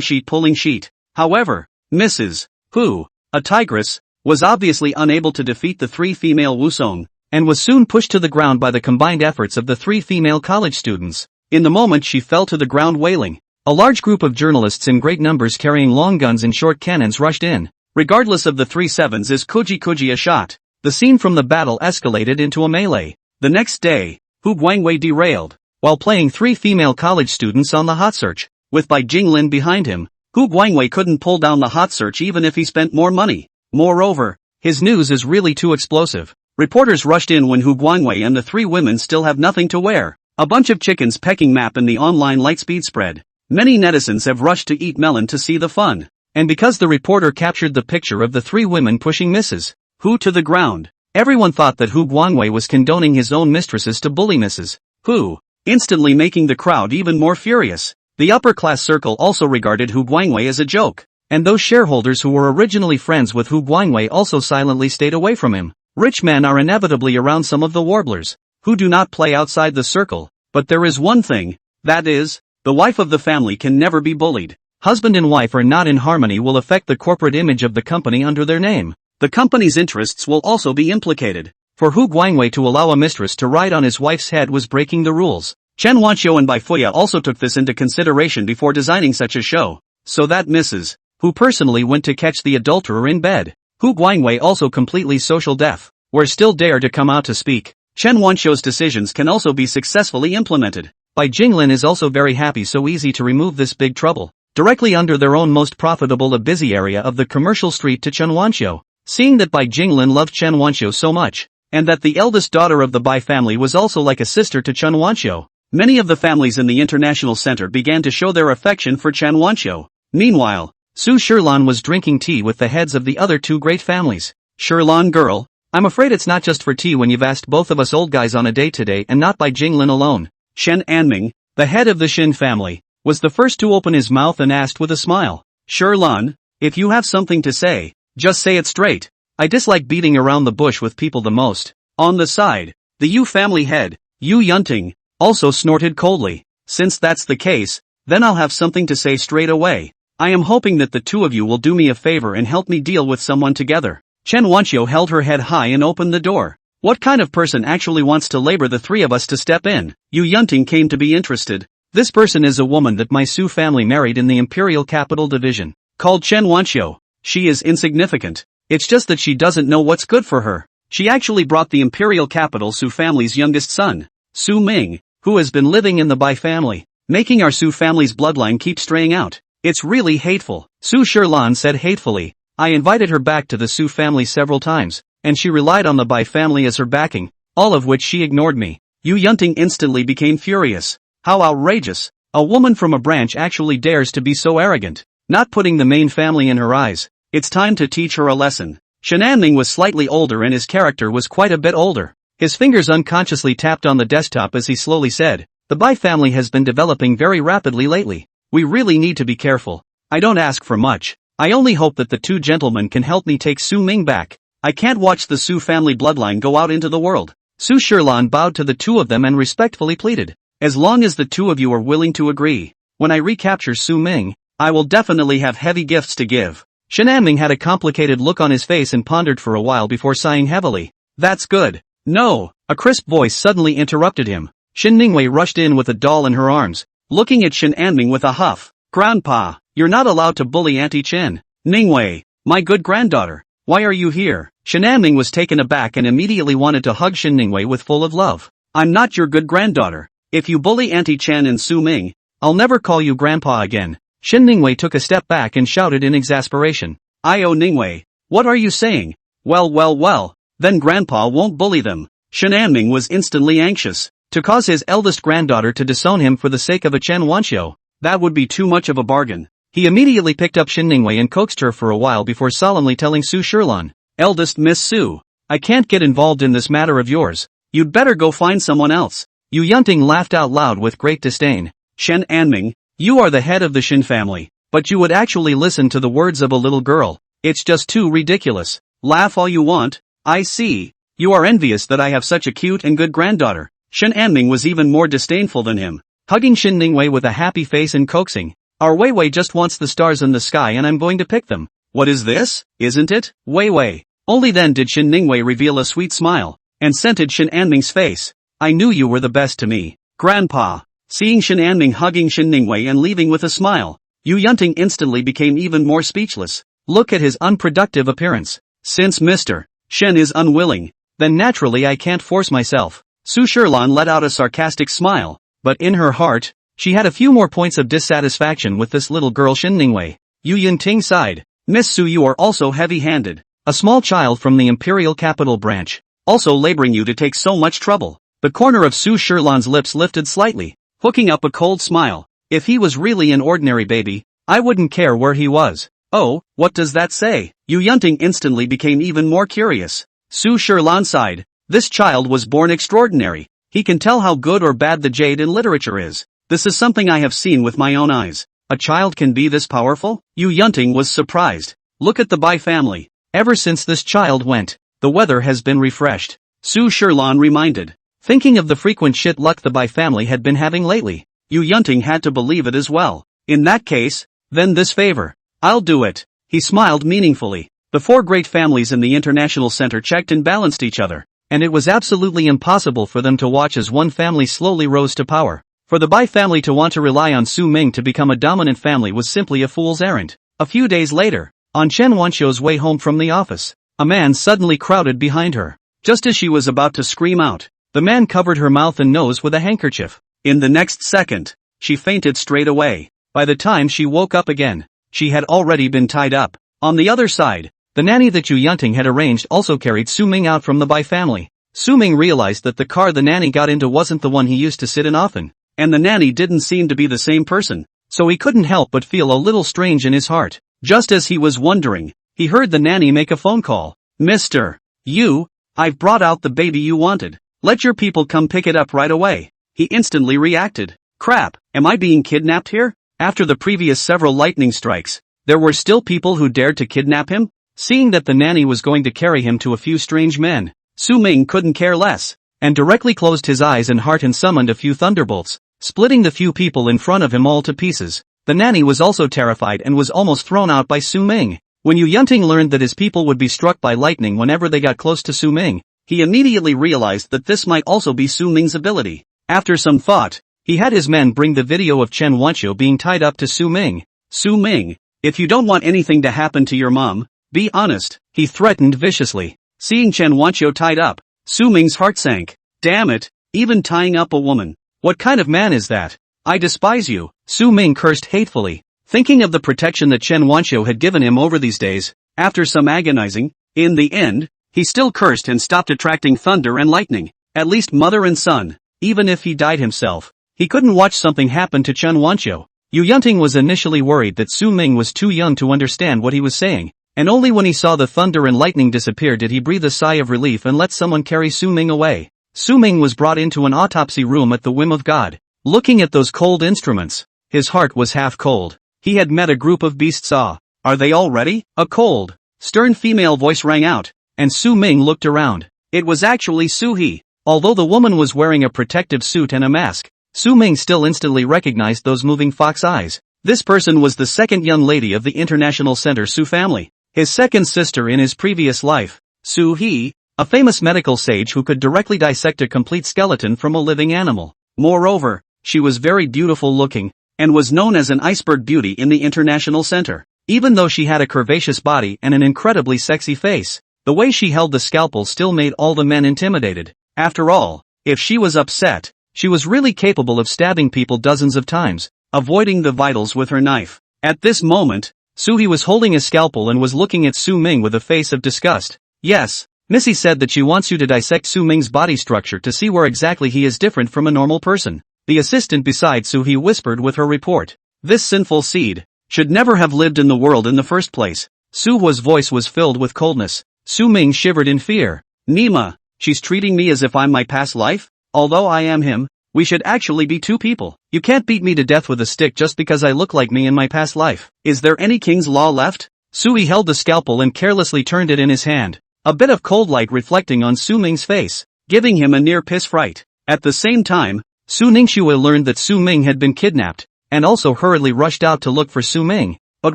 sheet. However, Mrs. Hu, a tigress, was obviously unable to defeat the 3 female Wusong, and was soon pushed to the ground by the combined efforts of the 3 female college students. In the moment she fell to the ground wailing. A large group of journalists in great numbers carrying long guns and short cannons rushed in. Regardless of the 3 sevens is Kuji a shot. The scene from the battle escalated into a melee. The next day, Hu Guangwei derailed, while playing 3 female college students on the hot search. With Bai Jinglin behind him, Hu Guangwei couldn't pull down the hot search even if he spent more money. Moreover, his news is really too explosive. Reporters rushed in when Hu Guangwei and the 3 women still have nothing to wear. A bunch of chickens pecking map in the online lightspeed spread. Many netizens have rushed to eat melon to see the fun. And because the reporter captured the picture of the 3 women pushing Mrs. Hu to the ground, everyone thought that Hu Guangwei was condoning his own mistresses to bully Mrs. Hu, instantly making the crowd even more furious. The upper-class circle also regarded Hu Guangwei as a joke, and those shareholders who were originally friends with Hu Guangwei also silently stayed away from him. Rich men are inevitably around some of the warblers, who do not play outside the circle, but there is one thing, that is, the wife of the family can never be bullied. Husband and wife are not in harmony will affect the corporate image of the company under their name. The company's interests will also be implicated. For Hu Guangwei to allow a mistress to ride on his wife's head was breaking the rules. Chen Wanqiu and Bai Fuya also took this into consideration before designing such a show, so that Mrs. Hu personally went to catch the adulterer in bed. Hu Guangwei also completely social deaf, were still dare to come out to speak. Chen Wanqiu's decisions can also be successfully implemented. Bai Jinglin is also very happy, so easy to remove this big trouble, directly under their own most profitable a busy area of the commercial street to Chen Wanqiu. Seeing that Bai Jinglin loved Chen Wanqiu so much, and that the eldest daughter of the Bai family was also like a sister to Chen Wanqiu, many of the families in the international center began to show their affection for Chen Wanqiu. Meanwhile, Su Shirlan was drinking tea with the heads of the other 2 great families. Shirlan girl, I'm afraid it's not just for tea when you've asked both of us old guys on a date today and not Bai Jinglin alone. Shen Anming, the head of the Shin family, was the first to open his mouth and asked with a smile. Shirlan, if you have something to say, just say it straight. I dislike beating around the bush with people the most. On the side, the Yu family head, Yu Yunting, also snorted coldly. Since that's the case, then I'll have something to say straight away. I am hoping that the 2 of you will do me a favor and help me deal with someone together. Chen Wanqiu held her head high and opened the door. What kind of person actually wants to labor the 3 of us to step in? Yu Yunting came to be interested. This person is a woman that my Su family married in the Imperial Capital Division, called Chen Wanqiu. She is insignificant. It's just that she doesn't know what's good for her. She actually brought the Imperial Capital Su family's youngest son, Su Ming, who has been living in the Bai family, making our Su family's bloodline keep straying out. It's really hateful. Su Shirlan said hatefully. I invited her back to the Su family several times, and she relied on the Bai family as her backing, all of which she ignored me. Yu Yunting instantly became furious. How outrageous. A woman from a branch actually dares to be so arrogant, not putting the main family in her eyes. It's time to teach her a lesson. Shenanming was slightly older and his character was quite a bit older. His fingers unconsciously tapped on the desktop as he slowly said, the Bai family has been developing very rapidly lately. We really need to be careful. I don't ask for much. I only hope that the 2 gentlemen can help me take Su Ming back. I can't watch the Su family bloodline go out into the world. Su Shirlan bowed to the 2 of them and respectfully pleaded. As long as the 2 of you are willing to agree, when I recapture Su Ming, I will definitely have heavy gifts to give. Shen Anming had a complicated look on his face and pondered for a while before sighing heavily. That's good. No, a crisp voice suddenly interrupted him. Shen Ningwei rushed in with a doll in her arms, looking at Shen Anming with a huff. Grandpa, you're not allowed to bully Auntie Chen. Ningwei, my good granddaughter, why are you here? Shen Anming was taken aback and immediately wanted to hug Shen Ningwei with full of love. I'm not your good granddaughter. If you bully Auntie Chen and Su Ming, I'll never call you grandpa again. Shen Ningwei took a step back and shouted in exasperation. Io Ningwei, what are you saying? Well, then grandpa won't bully them. Shen Anming was instantly anxious. To cause his eldest granddaughter to disown him for the sake of a Chen Wanxiu, that would be too much of a bargain. He immediately picked up Shen Ningwei and coaxed her for a while before solemnly telling Su Shilan, Eldest Miss Su, I can't get involved in this matter of yours. You'd better go find someone else. Yu Yunting laughed out loud with great disdain. Shen Anming, you are the head of the Shen family, but you would actually listen to the words of a little girl. It's just too ridiculous. Laugh all you want. I see. You are envious that I have such a cute and good granddaughter. Shen Anming was even more disdainful than him, hugging Shen Ningwei with a happy face and coaxing. Our Weiwei just wants the stars in the sky and I'm going to pick them. What is this, isn't it, Weiwei? Only then did Shen Ningwei reveal a sweet smile, and scented Shen Anming's face. I knew you were the best to me, Grandpa. Seeing Shen Anming hugging Shen Ningwei and leaving with a smile, Yu Yunting instantly became even more speechless. Look at his unproductive appearance. Since Mr. Shen is unwilling, then naturally I can't force myself. Su Shilan let out a sarcastic smile, but in her heart, she had a few more points of dissatisfaction with this little girl Shen Ningwei. Yu Yunting sighed. Miss Su, you are also heavy-handed. A small child from the Imperial Capital Branch, also laboring you to take so much trouble. The corner of Su Shilan's lips lifted slightly, hooking up a cold smile. If he was really an ordinary baby, I wouldn't care where he was. Oh, what does that say? Yu Yunting instantly became even more curious. Su Shilan sighed. This child was born extraordinary. He can tell how good or bad the jade in literature is. This is something I have seen with my own eyes. A child can be this powerful? Yu Yunting was surprised. Look at the Bai family. Ever since this child went, the weather has been refreshed. Su Shilan reminded. Thinking of the frequent shit luck the Bai family had been having lately, Yu Yunting had to believe it as well. In that case, then this favor. I'll do it. He smiled meaningfully. The four great families in the International Center checked and balanced each other, and it was absolutely impossible for them to watch as one family slowly rose to power. For the Bai family to want to rely on Su Ming to become a dominant family was simply a fool's errand. A few days later, on Chen Wanxiu's way home from the office, a man suddenly crowded behind her. Just as she was about to scream out, the man covered her mouth and nose with a handkerchief. In the next second, she fainted straight away. By the time she woke up again, she had already been tied up. On the other side, the nanny that Yu Yunting had arranged also carried Su Ming out from the Bai family. Su Ming realized that the car the nanny got into wasn't the one he used to sit in often, and the nanny didn't seem to be the same person, so he couldn't help but feel a little strange in his heart. Just as he was wondering, he heard the nanny make a phone call. Mr. Yu, I've brought out the baby you wanted. Let your people come pick it up right away. He instantly reacted. Crap, am I being kidnapped here? After the previous several lightning strikes, there were still people who dared to kidnap him? Seeing that the nanny was going to carry him to a few strange men, Su Ming couldn't care less, and directly closed his eyes and heart and summoned a few thunderbolts, splitting the few people in front of him all to pieces. The nanny was also terrified and was almost thrown out by Su Ming. When Yu Yunting learned that his people would be struck by lightning whenever they got close to Su Ming, he immediately realized that this might also be Su Ming's ability. After some thought, he had his men bring the video of Chen Wanxiu being tied up to Su Ming. Su Ming, if you don't want anything to happen to your mom, be honest, he threatened viciously. Seeing Chen Wanxiu tied up, Su Ming's heart sank. Damn it, even tying up a woman. What kind of man is that? I despise you. Su Ming cursed hatefully, thinking of the protection that Chen Wanxiu had given him over these days. After some agonizing, in the end, he still cursed and stopped attracting thunder and lightning. At least mother and son, even if he died himself, he couldn't watch something happen to Chen Wanxiu. Yu Yunting was initially worried that Su Ming was too young to understand what he was saying, and only when he saw the thunder and lightning disappear did he breathe a sigh of relief and let someone carry Su Ming away. Su Ming was brought into an autopsy room at the whim of God. Looking at those cold instruments, his heart was half cold. He had met a group of beasts. Are they all ready? A cold, stern female voice rang out, and Su Ming looked around. It was actually Su He. Although the woman was wearing a protective suit and a mask, Su Ming still instantly recognized those moving fox eyes. This person was the second young lady of the International Center Su family, his second sister in his previous life, Su He, a famous medical sage who could directly dissect a complete skeleton from a living animal. Moreover, she was very beautiful looking, and was known as an iceberg beauty in the International Center. Even though she had a curvaceous body and an incredibly sexy face, the way she held the scalpel still made all the men intimidated. After all, if she was upset, she was really capable of stabbing people dozens of times, avoiding the vitals with her knife. At this moment, Su-hee was holding a scalpel and was looking at Su-ming with a face of disgust. Yes, Missy said that she wants you to dissect Su-ming's body structure to see where exactly he is different from a normal person. The assistant beside Su-hee whispered with her report. This sinful seed should never have lived in the world in the first place. Su-hwa's voice was filled with coldness. Su-ming shivered in fear. Nima, she's treating me as if I'm my past life? Although I am him, we should actually be two people. You can't beat me to death with a stick just because I look like me in my past life. Is there any king's law left? Su-hee held the scalpel and carelessly turned it in his hand. A bit of cold light reflecting on Su-ming's face, giving him a near piss fright. At the same time, Su Ningxue learned that Su-ming had been kidnapped, and also hurriedly rushed out to look for Su-ming, but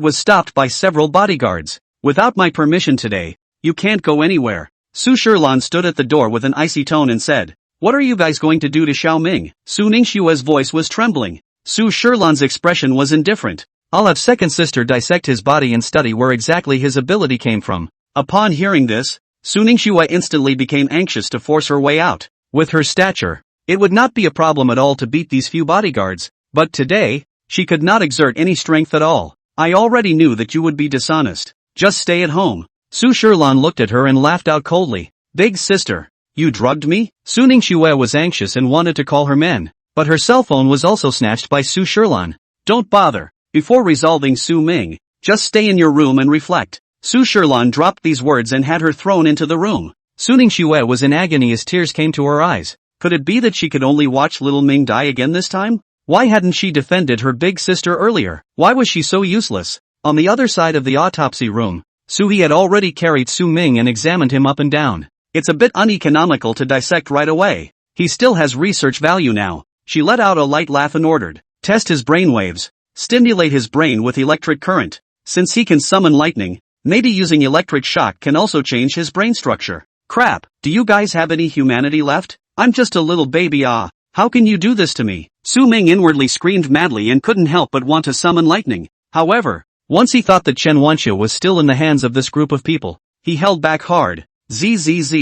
was stopped by several bodyguards. Without my permission today, you can't go anywhere. Su Shilan stood at the door with an icy tone and said, What are you guys going to do to Xiaoming? Su Ningxue's voice was trembling. Su Shilan's expression was indifferent. I'll have second sister dissect his body and study where exactly his ability came from. Upon hearing this, Su Ningxue instantly became anxious to force her way out. With her stature, it would not be a problem at all to beat these few bodyguards, but today, she could not exert any strength at all. I already knew that you would be dishonest. Just stay at home. Su Shilan looked at her and laughed out coldly. Big sister, you drugged me? Su Ningxue was anxious and wanted to call her men, but her cell phone was also snatched by Su Shilan. Don't bother. Before resolving Su-ming, just stay in your room and reflect. Su Shilan dropped these words and had her thrown into the room. Su Ningxue was in agony as tears came to her eyes. Could it be that she could only watch little Ming die again this time? Why hadn't she defended her big sister earlier? Why was she so useless? On the other side of the autopsy room, Su-hee had already carried Su-ming and examined him up and down. It's a bit uneconomical to dissect right away. He still has research value now. She let out a light laugh and ordered, test his brainwaves. Stimulate his brain with electric current. Since he can summon lightning, maybe using electric shock can also change his brain structure. Crap, do you guys have any humanity left? I'm just a little baby. How can you do this to me? Su-ming inwardly screamed madly and couldn't help but want to summon lightning. However, once he thought that Chen Wanxiu was still in the hands of this group of people, he held back hard. Zzz.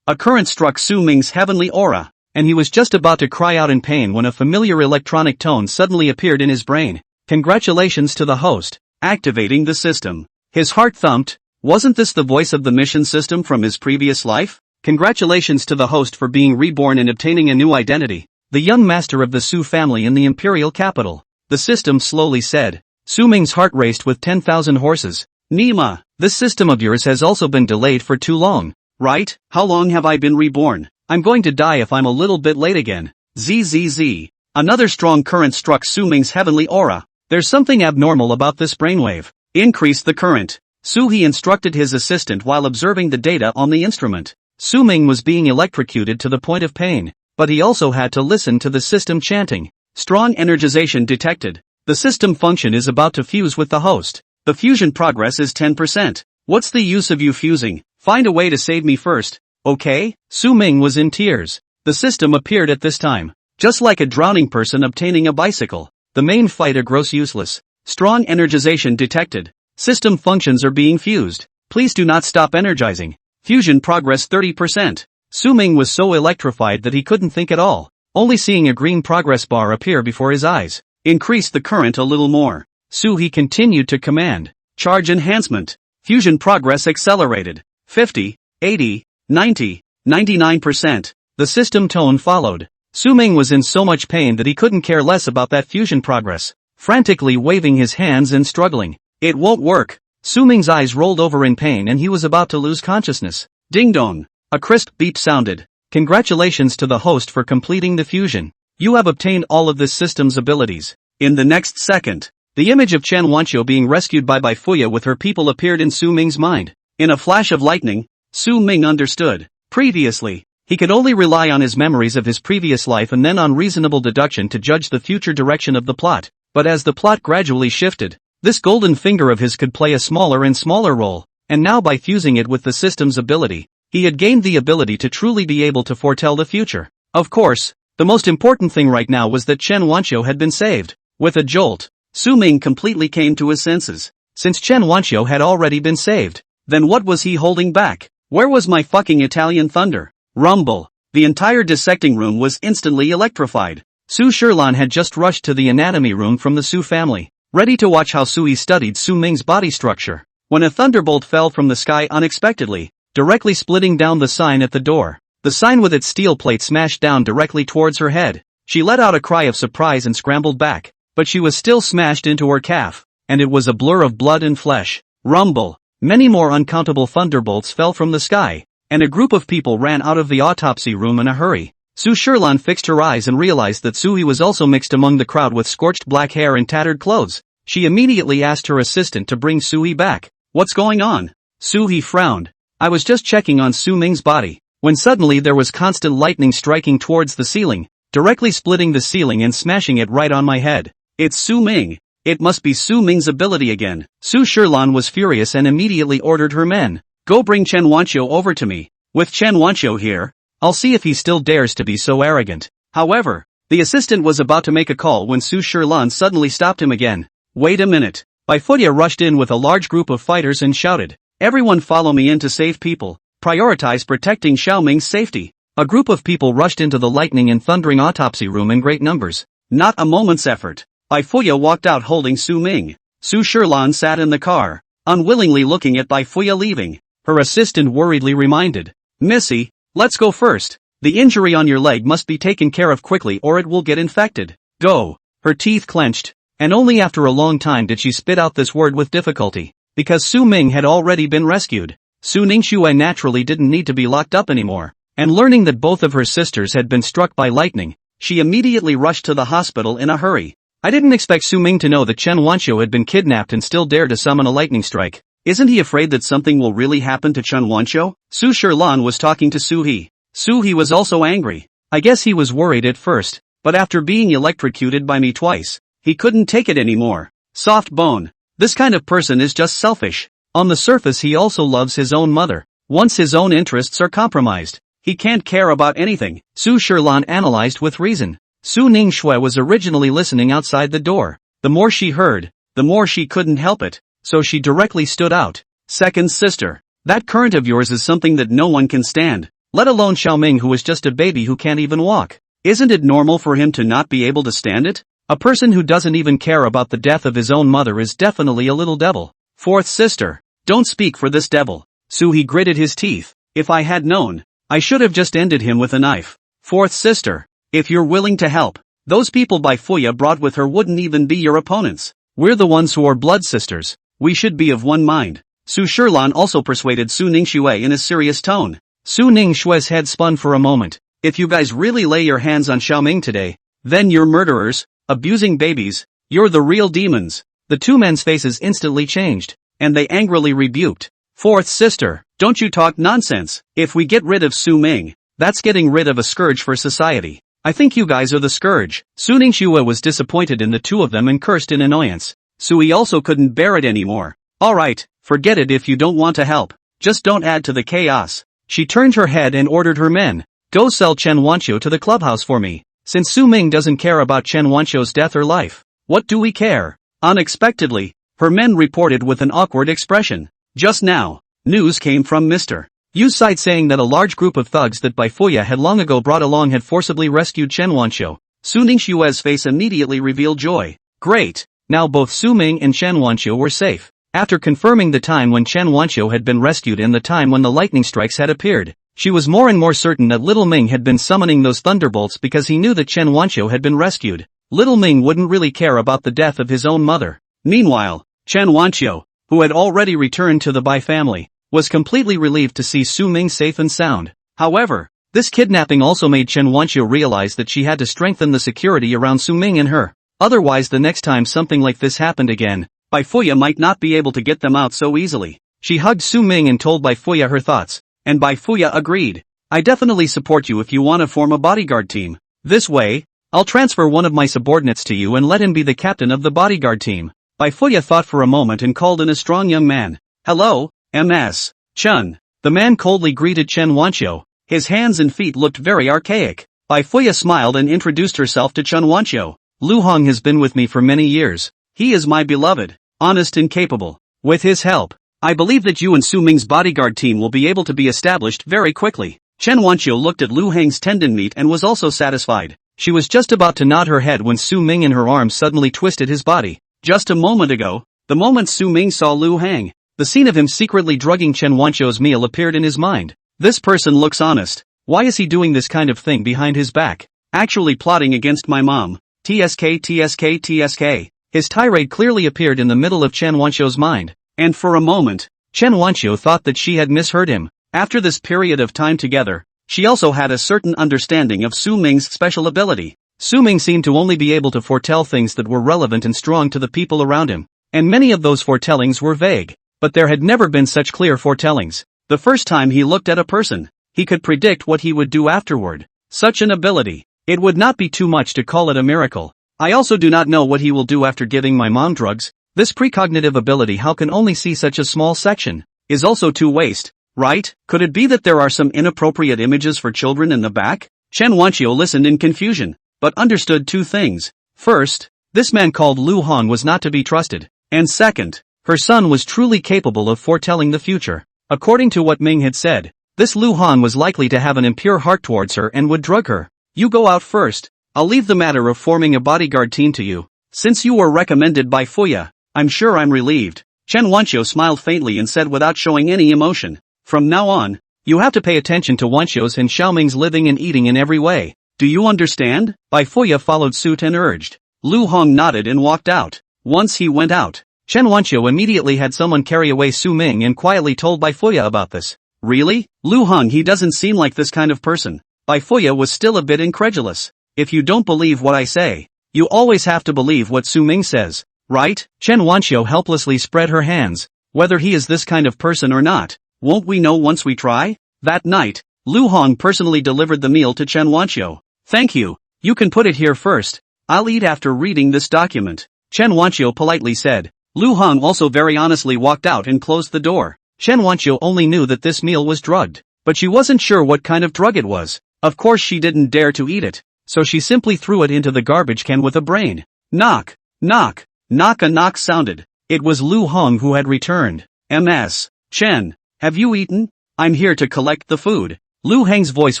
A current struck Su-ming's heavenly aura, and he was just about to cry out in pain when a familiar electronic tone suddenly appeared in his brain. Congratulations to the host, activating the system. His heart thumped. Wasn't this the voice of the mission system from his previous life? Congratulations to the host for being reborn and obtaining a new identity, the young master of the Su family in the imperial capital. The system slowly said. Su-ming's heart raced with 10,000 horses. Nima, this system of yours has also been delayed for too long, right? How long have I been reborn? I'm going to die if I'm a little bit late again. Zzz. Another strong current struck Su-ming's heavenly aura. There's something abnormal about this brainwave. Increase the current. Su-hee instructed his assistant while observing the data on the instrument. Su-ming was being electrocuted to the point of pain, but he also had to listen to the system chanting. Strong energization detected. The system function is about to fuse with the host. The fusion progress is 10%. What's the use of you fusing? Find a way to save me first. Okay? Su-ming was in tears. The system appeared at this time, just like a drowning person obtaining a bicycle. The main fighter grows useless. Strong energization detected. System functions are being fused. Please do not stop energizing. Fusion progress 30%. Su-ming was so electrified that he couldn't think at all, only seeing a green progress bar appear before his eyes. Increase the current a little more. Su-hee continued to command. Charge enhancement. Fusion progress accelerated. 50, 80, 90, 99%. The system tone followed. Su-ming was in so much pain that he couldn't care less about that fusion progress, frantically waving his hands and struggling. It won't work. Su-ming's eyes rolled over in pain and he was about to lose consciousness. Ding dong. A crisp beep sounded. Congratulations to the host for completing the fusion. You have obtained all of this system's abilities. In the next second, the image of Chen Wanxiu being rescued by Bai Fuya with her people appeared in Su-ming's mind. In a flash of lightning, Su-ming understood. Previously, he could only rely on his memories of his previous life and then on reasonable deduction to judge the future direction of the plot. But as the plot gradually shifted, this golden finger of his could play a smaller and smaller role, and now by fusing it with the system's ability, he had gained the ability to truly be able to foretell the future. Of course, the most important thing right now was that Chen Wanqiu had been saved. With a jolt, Su Ming completely came to his senses. Since Chen Wanqiu had already been saved, then what was he holding back? Where was my fucking Italian thunder? Rumble. The entire dissecting room was instantly electrified. Su Shilan had just rushed to the anatomy room from the Su family, ready to watch how Sui studied Su Ming's body structure, when a thunderbolt fell from the sky unexpectedly, directly splitting down the sign at the door. The sign with its steel plate smashed down directly towards her head. She let out a cry of surprise and scrambled back, but she was still smashed into her calf, and it was a blur of blood and flesh. Rumble. Many more uncountable thunderbolts fell from the sky, and a group of people ran out of the autopsy room in a hurry. Su Shilan fixed her eyes and realized that Sui was also mixed among the crowd with scorched black hair and tattered clothes. She immediately asked her assistant to bring Sui back. What's going on? Sui frowned. I was just checking on Su Ming's body, when suddenly there was constant lightning striking towards the ceiling, directly splitting the ceiling and smashing it right on my head. It's Su Ming. It must be Su Ming's ability again. Su Shilan was furious and immediately ordered her men. Go bring Chen Wanqiu over to me. With Chen Wanqiu here, I'll see if he still dares to be so arrogant. However, the assistant was about to make a call when Su Shilan suddenly stopped him again. Wait a minute. Baifuya rushed in with a large group of fighters and shouted, everyone follow me in to save people. Prioritize protecting Xiaoming's safety. A group of people rushed into the lightning and thundering autopsy room in great numbers. Not a moment's effort. Baifuya walked out holding Su Ming. Su Shilan sat in the car, unwillingly looking at Baifuya leaving. Her assistant worriedly reminded, Missy, let's go first. The injury on your leg must be taken care of quickly or it will get infected. Go. Her teeth clenched, and only after a long time did she spit out this word with difficulty, because Su Ming had already been rescued. Su Ningxue naturally didn't need to be locked up anymore, and learning that both of her sisters had been struck by lightning, she immediately rushed to the hospital in a hurry. I didn't expect Su Ming to know that Chen Wanqiu had been kidnapped and still dare to summon a lightning strike. Isn't he afraid that something will really happen to Chen Wanqiu? Su Shilan was talking to Su He. Su He was also angry. I guess he was worried at first, but after being electrocuted by me twice, he couldn't take it anymore. Soft bone. This kind of person is just selfish. On the surface he also loves his own mother. Once his own interests are compromised, he can't care about anything. Su Shilan analyzed with reason. Su Ningxue was originally listening outside the door. The more she heard, the more she couldn't help it, so she directly stood out. Second sister, that current of yours is something that no one can stand, let alone Xiaoming who is just a baby who can't even walk. Isn't it normal for him to not be able to stand it? A person who doesn't even care about the death of his own mother is definitely a little devil. Fourth sister, don't speak for this devil. Su He gritted his teeth. If I had known, I should have just ended him with a knife. Fourth sister, if you're willing to help, those people Baifuya brought with her wouldn't even be your opponents. We're the ones who are blood sisters. We should be of one mind. Su Shilan also persuaded Su Ningxue in a serious tone. Su Ningxue's head spun for a moment. If you guys really lay your hands on Xiaoming today, then you're murderers, abusing babies, you're the real demons. The two men's faces instantly changed, and they angrily rebuked. Fourth sister, don't you talk nonsense. If we get rid of Su Ming, that's getting rid of a scourge for society. I think you guys are the scourge. Su Ningxue was disappointed in the two of them and cursed in annoyance. Sui also couldn't bear it anymore. Alright, forget it if you don't want to help. Just don't add to the chaos. She turned her head and ordered her men. Go sell Chen Wanqiu to the clubhouse for me. Since Su Ming doesn't care about Chen Wanqiu's death or life, what do we care? Unexpectedly, her men reported with an awkward expression. Just now, news came from Mr. Yu's side saying that a large group of thugs that Baifuya had long ago brought along had forcibly rescued Chen Wanqiu. Su Ningxue's face immediately revealed joy. Great! Now both Su Ming and Chen Wanqiu were safe. After confirming the time when Chen Wanqiu had been rescued and the time when the lightning strikes had appeared, she was more and more certain that Little Ming had been summoning those thunderbolts because he knew that Chen Wanqiu had been rescued. Little Ming wouldn't really care about the death of his own mother. Meanwhile, Chen Wanqiu, who had already returned to the Bai family, was completely relieved to see Su Ming safe and sound. However, this kidnapping also made Chen Wanqiu realize that she had to strengthen the security around Su Ming and her. Otherwise the next time something like this happened again, Baifuya might not be able to get them out so easily. She hugged Su Ming and told Baifuya her thoughts, and Baifuya agreed. I definitely support you if you want to form a bodyguard team. This way, I'll transfer one of my subordinates to you and let him be the captain of the bodyguard team. Bai Fuya thought for a moment and called in a strong young man. Hello, MS. Chun. The man coldly greeted Chen Wanqiu. His hands and feet looked very archaic. Bai Fuya smiled and introduced herself to Chen Wanqiu. Lu Hong has been with me for many years. He is my beloved, honest and capable. With his help, I believe that you and Su Ming's bodyguard team will be able to be established very quickly. Chen Wanqiu looked at Lu Hang's tendon meat and was also satisfied. She was just about to nod her head when Su Ming in her arms suddenly twisted his body. Just a moment ago, the moment Su Ming saw Lu Hang, the scene of him secretly drugging Chen Wanqiu's meal appeared in his mind. This person looks honest. Why is he doing this kind of thing behind his back? Actually plotting against my mom. TSK TSK TSK. His tirade clearly appeared in the middle of Chen Wanqiu's mind, and for a moment, Chen Wanqiu thought that she had misheard him. After this period of time together, she also had a certain understanding of Su Ming's special ability. Su Ming seemed to only be able to foretell things that were relevant and strong to the people around him, and many of those foretellings were vague, but there had never been such clear foretellings. The first time he looked at a person, he could predict what he would do afterward. Such an ability. It would not be too much to call it a miracle. I also do not know what he will do after giving my mom drugs. This precognitive ability, how can only see such a small section, is also too waste, right? Could it be that there are some inappropriate images for children in the back? Chen Wanqiu listened in confusion, but understood two things. First, this man called Lu Hong was not to be trusted, and second, her son was truly capable of foretelling the future. According to what Ming had said, this Lu Hong was likely to have an impure heart towards her and would drug her. You go out first. I'll leave the matter of forming a bodyguard team to you. Since you were recommended by Fuya, I'm sure I'm relieved. Chen Wanqiu smiled faintly and said without showing any emotion. From now on, you have to pay attention to Wanqiu's and Xiaoming's living and eating in every way. Do you understand? Bai Fuya followed suit and urged. Lu Hong nodded and walked out. Once he went out, Chen Wanqiu immediately had someone carry away Su Ming and quietly told Bai Fuya about this. Really? Lu Hong, he doesn't seem like this kind of person. Bai Fuya was still a bit incredulous. If you don't believe what I say, you always have to believe what Su Ming says, right? Chen Wanqiu helplessly spread her hands. Whether he is this kind of person or not, won't we know once we try? That night, Lu Hong personally delivered the meal to Chen Wanqiu. Thank you. You can put it here first. I'll eat after reading this document. Chen Wanqiu politely said. Lu Hong also very honestly walked out and closed the door. Chen Wanqiu only knew that this meal was drugged, but she wasn't sure what kind of drug it was. Of course she didn't dare to eat it, so she simply threw it into the garbage can with a brain. Knock, knock, knock. A knock sounded. It was Lu Hong who had returned. MS. Chen, have you eaten? I'm here to collect the food. Lu Hang's voice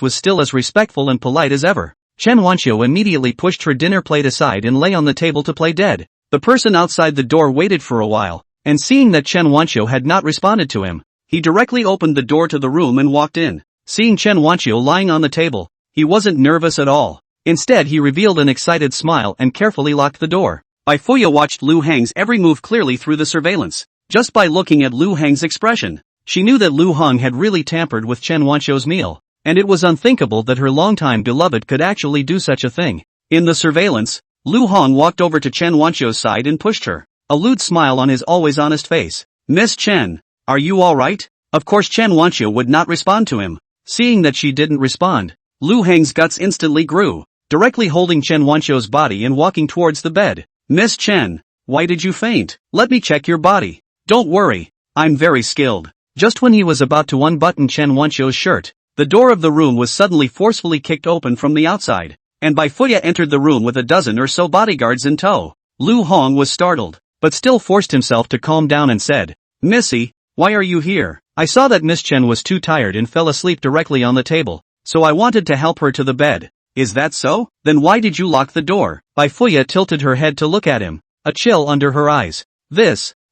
was still as respectful and polite as ever. Chen Wanqiu immediately pushed her dinner plate aside and lay on the table to play dead. The person outside the door waited for a while, and seeing that Chen Wanqiu had not responded to him, he directly opened the door to the room and walked in. Seeing Chen Wanqiu lying on the table, he wasn't nervous at all. Instead, he revealed an excited smile and carefully locked the door. Bai Fuya watched Lu Hang's every move clearly through the surveillance. Just by looking at Lu Hang's expression, she knew that Lu Hong had really tampered with Chen Wanqiu's meal, and it was unthinkable that her longtime beloved could actually do such a thing. In the surveillance, Lu Hong walked over to Chen Wanqiu's side and pushed her, a lewd smile on his always honest face. Miss Chen, are you alright? Of course Chen Wanqiu would not respond to him. Seeing that she didn't respond, Lu Hang's guts instantly grew, directly holding Chen Wanqiu's body and walking towards the bed. Miss Chen, why did you faint? Let me check your body. Don't worry, I'm very skilled. Just when he was about to unbutton Chen Wanqiu's shirt, the door of the room was suddenly forcefully kicked open from the outside, and Bai Fuya entered the room with a dozen or so bodyguards in tow. Lu Hong was startled, but still forced himself to calm down and said, Missy, why are you here? I saw that Miss Chen was too tired and fell asleep directly on the table, so I wanted to help her to the bed. Is that so? Then why did you lock the door? Bai Fuya tilted her head to look at him, a chill under her eyes.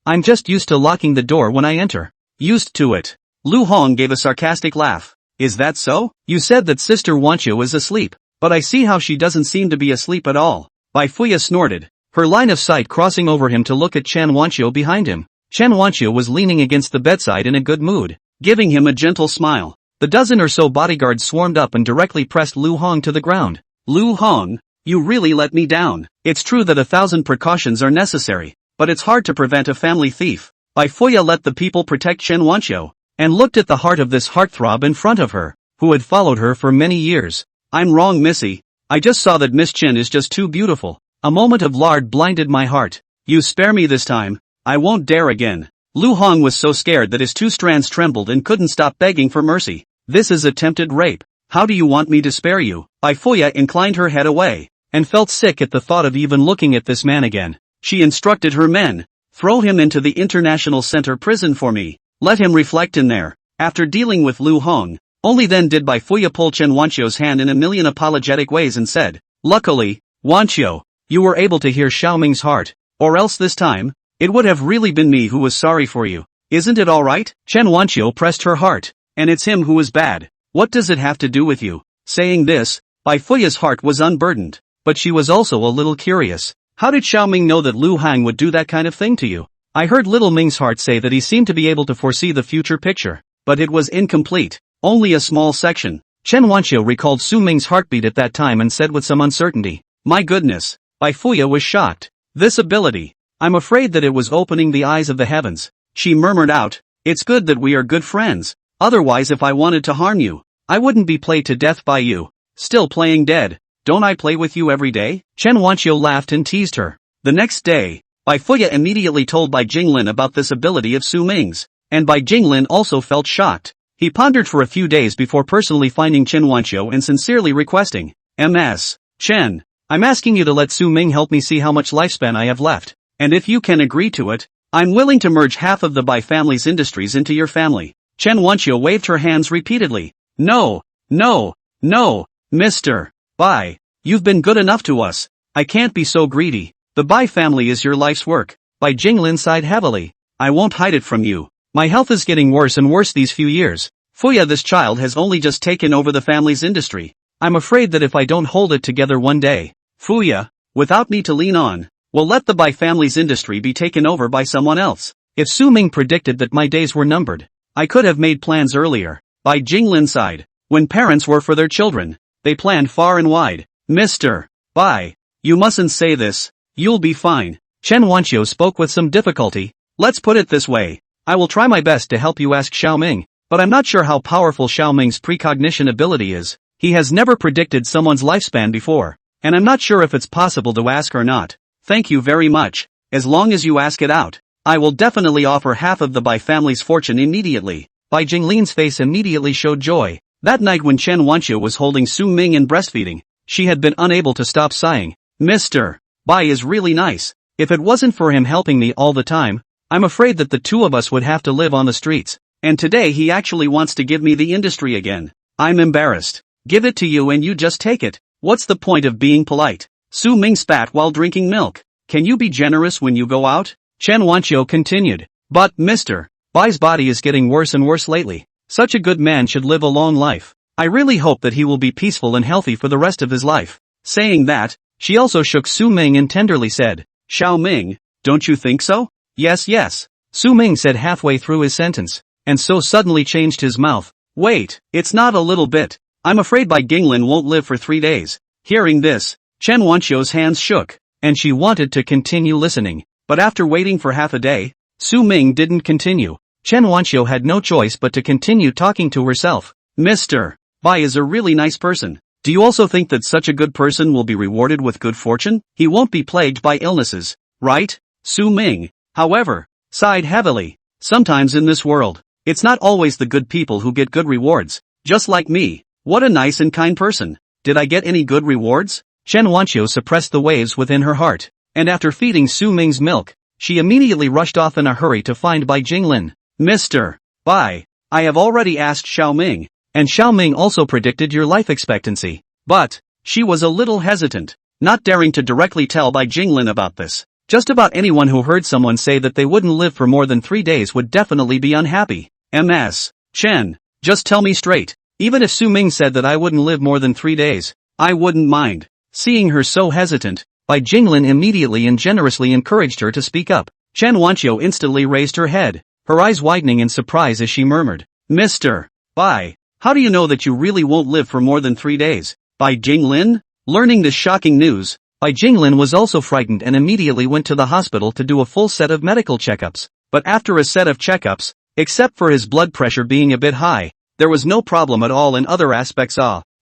I'm just used to locking the door when I enter. Used to it. Lu Hong gave a sarcastic laugh. Is that so? You said that Sister Wanqiu is asleep, but I see how she doesn't seem to be asleep at all. Bai Fuya snorted, her line of sight crossing over him to look at Chen Wanqiu behind him. Chen Wanqiu was leaning against the bedside in a good mood, giving him a gentle smile. The dozen or so bodyguards swarmed up and directly pressed Lu Hong to the ground. Lu Hong, you really let me down. It's true that 1,000 precautions are necessary, but it's hard to prevent a family thief. Bai Fuya let the people protect Chen Wanqiu, and looked at the heart of this heartthrob in front of her, who had followed her for many years. I'm wrong, Missy. I just saw that Miss Chin is just too beautiful. A moment of lard blinded my heart. You spare me this time. I won't dare again. Lu Hong was so scared that his two strands trembled and couldn't stop begging for mercy. This is attempted rape. How do you want me to spare you? Bai Fuya inclined her head away, and felt sick at the thought of even looking at this man again. She instructed her men, throw him into the International Center prison for me. Let him reflect in there. After dealing with Lu Hong, only then did Bai Fuya pull Chen Wanqiu's hand in a million apologetic ways and said, luckily, Wanqiu, you were able to hear Xiaoming's heart, or else this time, it would have really been me who was sorry for you. Isn't it alright? Chen Wanqiu pressed her heart, and it's him who is bad. What does it have to do with you? Saying this, Bai Fuya's heart was unburdened, but she was also a little curious. How did Xiaoming know that Lu Hang would do that kind of thing to you? I heard little Ming's heart say that he seemed to be able to foresee the future picture, but it was incomplete, only a small section. Chen Wanqiu recalled Su Ming's heartbeat at that time and said with some uncertainty, my goodness. Bai Fuya was shocked. This ability. I'm afraid that it was opening the eyes of the heavens. She murmured out, it's good that we are good friends. Otherwise if I wanted to harm you, I wouldn't be played to death by you. Still playing dead. Don't I play with you every day? Chen Wanqiu laughed and teased her. The next day, Bai Fuya immediately told Bai Jinglin about this ability of Su Ming's, and Bai Jinglin also felt shocked. He pondered for a few days before personally finding Chen Wanqiu and sincerely requesting, Ms. Chen, I'm asking you to let Su Ming help me see how much lifespan I have left, and if you can agree to it, I'm willing to merge half of the Bai family's industries into your family. Chen Wanqiu waved her hands repeatedly. No, no, no, Mr. Bai, you've been good enough to us. I can't be so greedy. The Bai family is your life's work. Bai Jinglin sighed heavily. I won't hide it from you. My health is getting worse and worse these few years. Fuya, this child has only just taken over the family's industry. I'm afraid that if I don't hold it together one day, Fuya, without me to lean on, will let the Bai family's industry be taken over by someone else. If Su Ming predicted that my days were numbered, I could have made plans earlier. Bai Jinglin sighed. When parents were for their children, they planned far and wide. Mr. Bai, you mustn't say this. You'll be fine. Chen Wanqiu spoke with some difficulty. Let's put it this way. I will try my best to help you ask Xiaoming, but I'm not sure how powerful Xiaoming's precognition ability is. He has never predicted someone's lifespan before, and I'm not sure if it's possible to ask or not. Thank you very much. As long as you ask it out, I will definitely offer half of the Bai family's fortune immediately. Bai Jinglin's face immediately showed joy. That night when Chen Wanqiu was holding Su Ming and breastfeeding, she had been unable to stop sighing. Mr. Bai is really nice. If it wasn't for him helping me all the time, I'm afraid that the two of us would have to live on the streets. And today he actually wants to give me the industry again. I'm embarrassed. Give it to you and you just take it. What's the point of being polite? Su Ming spat while drinking milk. Can you be generous when you go out? Chen Wanqiu continued. But, Mr. Bai's body is getting worse and worse lately. Such a good man should live a long life. I really hope that he will be peaceful and healthy for the rest of his life. Saying that, she also shook Su Ming and tenderly said, Xiaoming, don't you think so? Yes, yes. Su Ming said halfway through his sentence, and so suddenly changed his mouth. Wait, it's not a little bit. I'm afraid Bai Jinglin won't live for 3 days. Hearing this, Chen Wanqiu's hands shook, and she wanted to continue listening, but after waiting for half a day, Su Ming didn't continue. Chen Wanqiu had no choice but to continue talking to herself. Mr. Bai is a really nice person. Do you also think that such a good person will be rewarded with good fortune? He won't be plagued by illnesses, right? Su Ming, however, sighed heavily. Sometimes in this world, it's not always the good people who get good rewards. Just like me. What a nice and kind person. Did I get any good rewards? Chen Wanqiu suppressed the waves within her heart, and after feeding Su Ming's milk, she immediately rushed off in a hurry to find Bai Jinglin. Mr. Bai, I have already asked Xiaoming, and Xiaoming also predicted your life expectancy. But, she was a little hesitant, not daring to directly tell Bai Jinglin about this. Just about anyone who heard someone say that they wouldn't live for more than 3 days would definitely be unhappy. Ms. Chen, just tell me straight. Even if Su Ming said that I wouldn't live more than 3 days, I wouldn't mind. Seeing her so hesitant, Bai Jinglin immediately and generously encouraged her to speak up. Chen Wanqiu instantly raised her head, her eyes widening in surprise as she murmured, Mr. Bai, how do you know that you really won't live for more than 3 days? Bai Jinglin? Learning this shocking news, Bai Jinglin was also frightened and immediately went to the hospital to do a full set of medical checkups. But after a set of checkups, except for his blood pressure being a bit high, there was no problem at all in other aspects.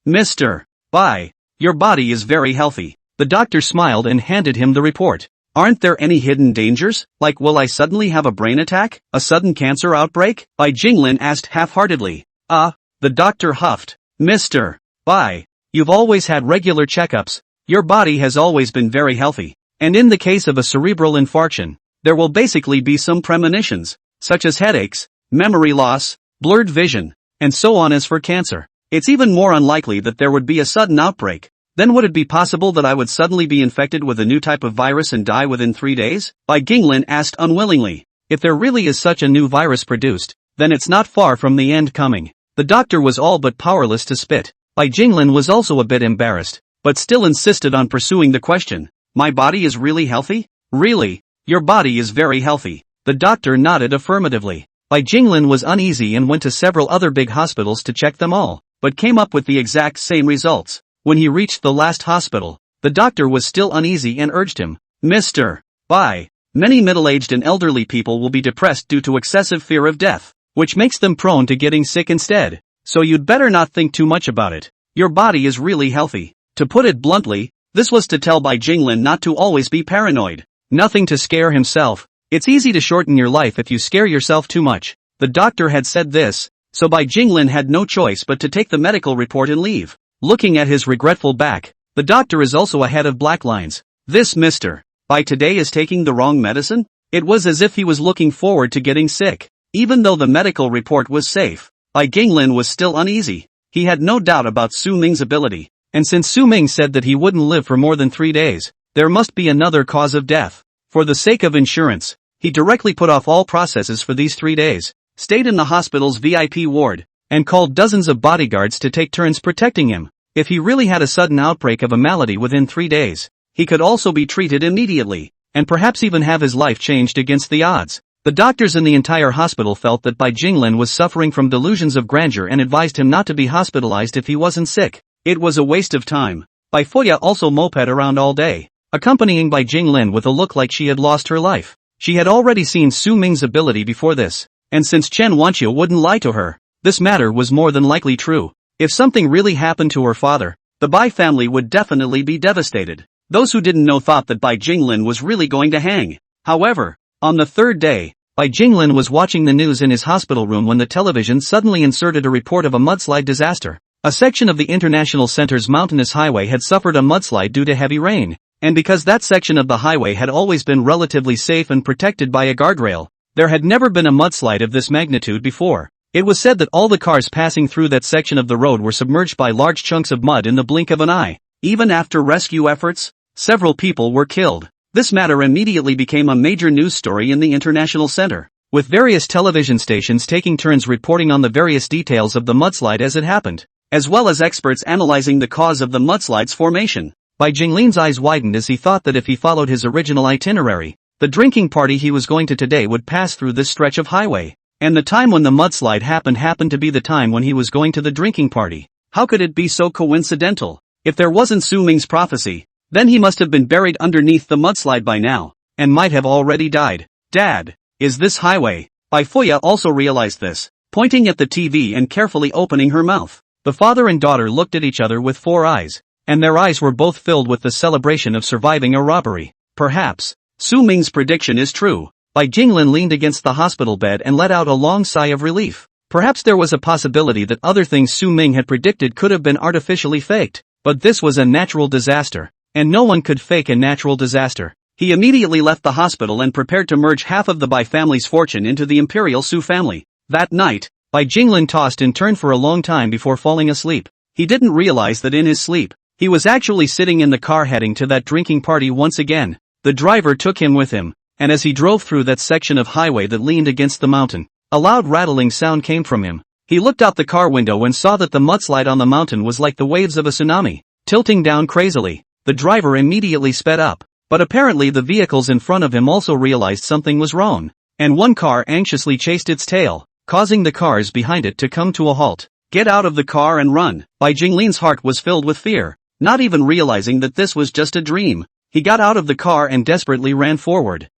Mr. Bai, Your body is very healthy. The doctor smiled and handed him the report. Aren't there any hidden dangers? Like, will I suddenly have a brain attack? A sudden cancer outbreak? Bai Jinglin asked half-heartedly. The doctor huffed. Mr. Bai, you've always had regular checkups. Your body has always been very healthy. And in the case of a cerebral infarction, there will basically be some premonitions, such as headaches, memory loss, blurred vision, and so on. As for cancer, it's even more unlikely that there would be a sudden outbreak. Then would it be possible that I would suddenly be infected with a new type of virus and die within 3 days? Bai Jinglin asked unwillingly. If there really is such a new virus produced, then it's not far from the end coming. The doctor was all but powerless to spit. Bai Jinglin was also a bit embarrassed, but still insisted on pursuing the question. My body is really healthy? Really? Your body is very healthy. The doctor nodded affirmatively. Bai Jinglin was uneasy and went to several other big hospitals to check them all, but came up with the exact same results. When he reached the last hospital, the doctor was still uneasy and urged him. Mr. Bai, many middle-aged and elderly people will be depressed due to excessive fear of death, which makes them prone to getting sick instead. So you'd better not think too much about it. Your body is really healthy. To put it bluntly, this was to tell Bai Jinglin not to always be paranoid. Nothing to scare himself. It's easy to shorten your life if you scare yourself too much. The doctor had said this, so Bai Jinglin had no choice but to take the medical report and leave. Looking at his regretful back, the doctor is also ahead of black lines. This Mr. Bai today is taking the wrong medicine? It was as if he was looking forward to getting sick. Even though the medical report was safe, Bai Jinglin was still uneasy. He had no doubt about Su Ming's ability, and since Su Ming said that he wouldn't live for more than 3 days, there must be another cause of death. For the sake of insurance, he directly put off all processes for these 3 days, stayed in the hospital's VIP ward, and called dozens of bodyguards to take turns protecting him. If he really had a sudden outbreak of a malady within 3 days, he could also be treated immediately, and perhaps even have his life changed against the odds. The doctors in the entire hospital felt that Bai Jinglin was suffering from delusions of grandeur and advised him not to be hospitalized if he wasn't sick. It was a waste of time. Bai Fuya also moped around all day, accompanying Bai Jinglin with a look like she had lost her life. She had already seen Su Ming's ability before this, and since Chen Wanqiu wouldn't lie to her, this matter was more than likely true. If something really happened to her father, the Bai family would definitely be devastated. Those who didn't know thought that Bai Jinglin was really going to hang. However, on the 3rd day, Bai Jinglin was watching the news in his hospital room when the television suddenly inserted a report of a mudslide disaster. A section of the International Center's mountainous highway had suffered a mudslide due to heavy rain, and because that section of the highway had always been relatively safe and protected by a guardrail, there had never been a mudslide of this magnitude before. It was said that all the cars passing through that section of the road were submerged by large chunks of mud in the blink of an eye. Even after rescue efforts, several people were killed. This matter immediately became a major news story in the International Center, with various television stations taking turns reporting on the various details of the mudslide as it happened, as well as experts analyzing the cause of the mudslide's formation. Bai Jinglin's eyes widened as he thought that if he followed his original itinerary, the drinking party he was going to today would pass through this stretch of highway. And the time when the mudslide happened to be the time when he was going to the drinking party. How could it be so coincidental? If there wasn't Su Ming's prophecy, then he must have been buried underneath the mudslide by now, and might have already died. Dad, is this highway? Bai Fuya also realized this, pointing at the TV and carefully opening her mouth. The father and daughter looked at each other with 4 eyes, and their eyes were both filled with the celebration of surviving a robbery. Perhaps Su Ming's prediction is true. Bai Jinglin leaned against the hospital bed and let out a long sigh of relief. Perhaps there was a possibility that other things Su Ming had predicted could have been artificially faked, but this was a natural disaster, and no one could fake a natural disaster. He immediately left the hospital and prepared to merge half of the Bai family's fortune into the Imperial Su family. That night, Bai Jinglin tossed and turned for a long time before falling asleep. He didn't realize that in his sleep, he was actually sitting in the car heading to that drinking party once again. The driver took him with him, and as he drove through that section of highway that leaned against the mountain, a loud rattling sound came from him. He looked out the car window and saw that the mudslide on the mountain was like the waves of a tsunami, tilting down crazily. The driver immediately sped up, but apparently the vehicles in front of him also realized something was wrong, and one car anxiously chased its tail, causing the cars behind it to come to a halt. Get out of the car and run. Bai Jinglin's heart was filled with fear, not even realizing that this was just a dream. He got out of the car and desperately ran forward,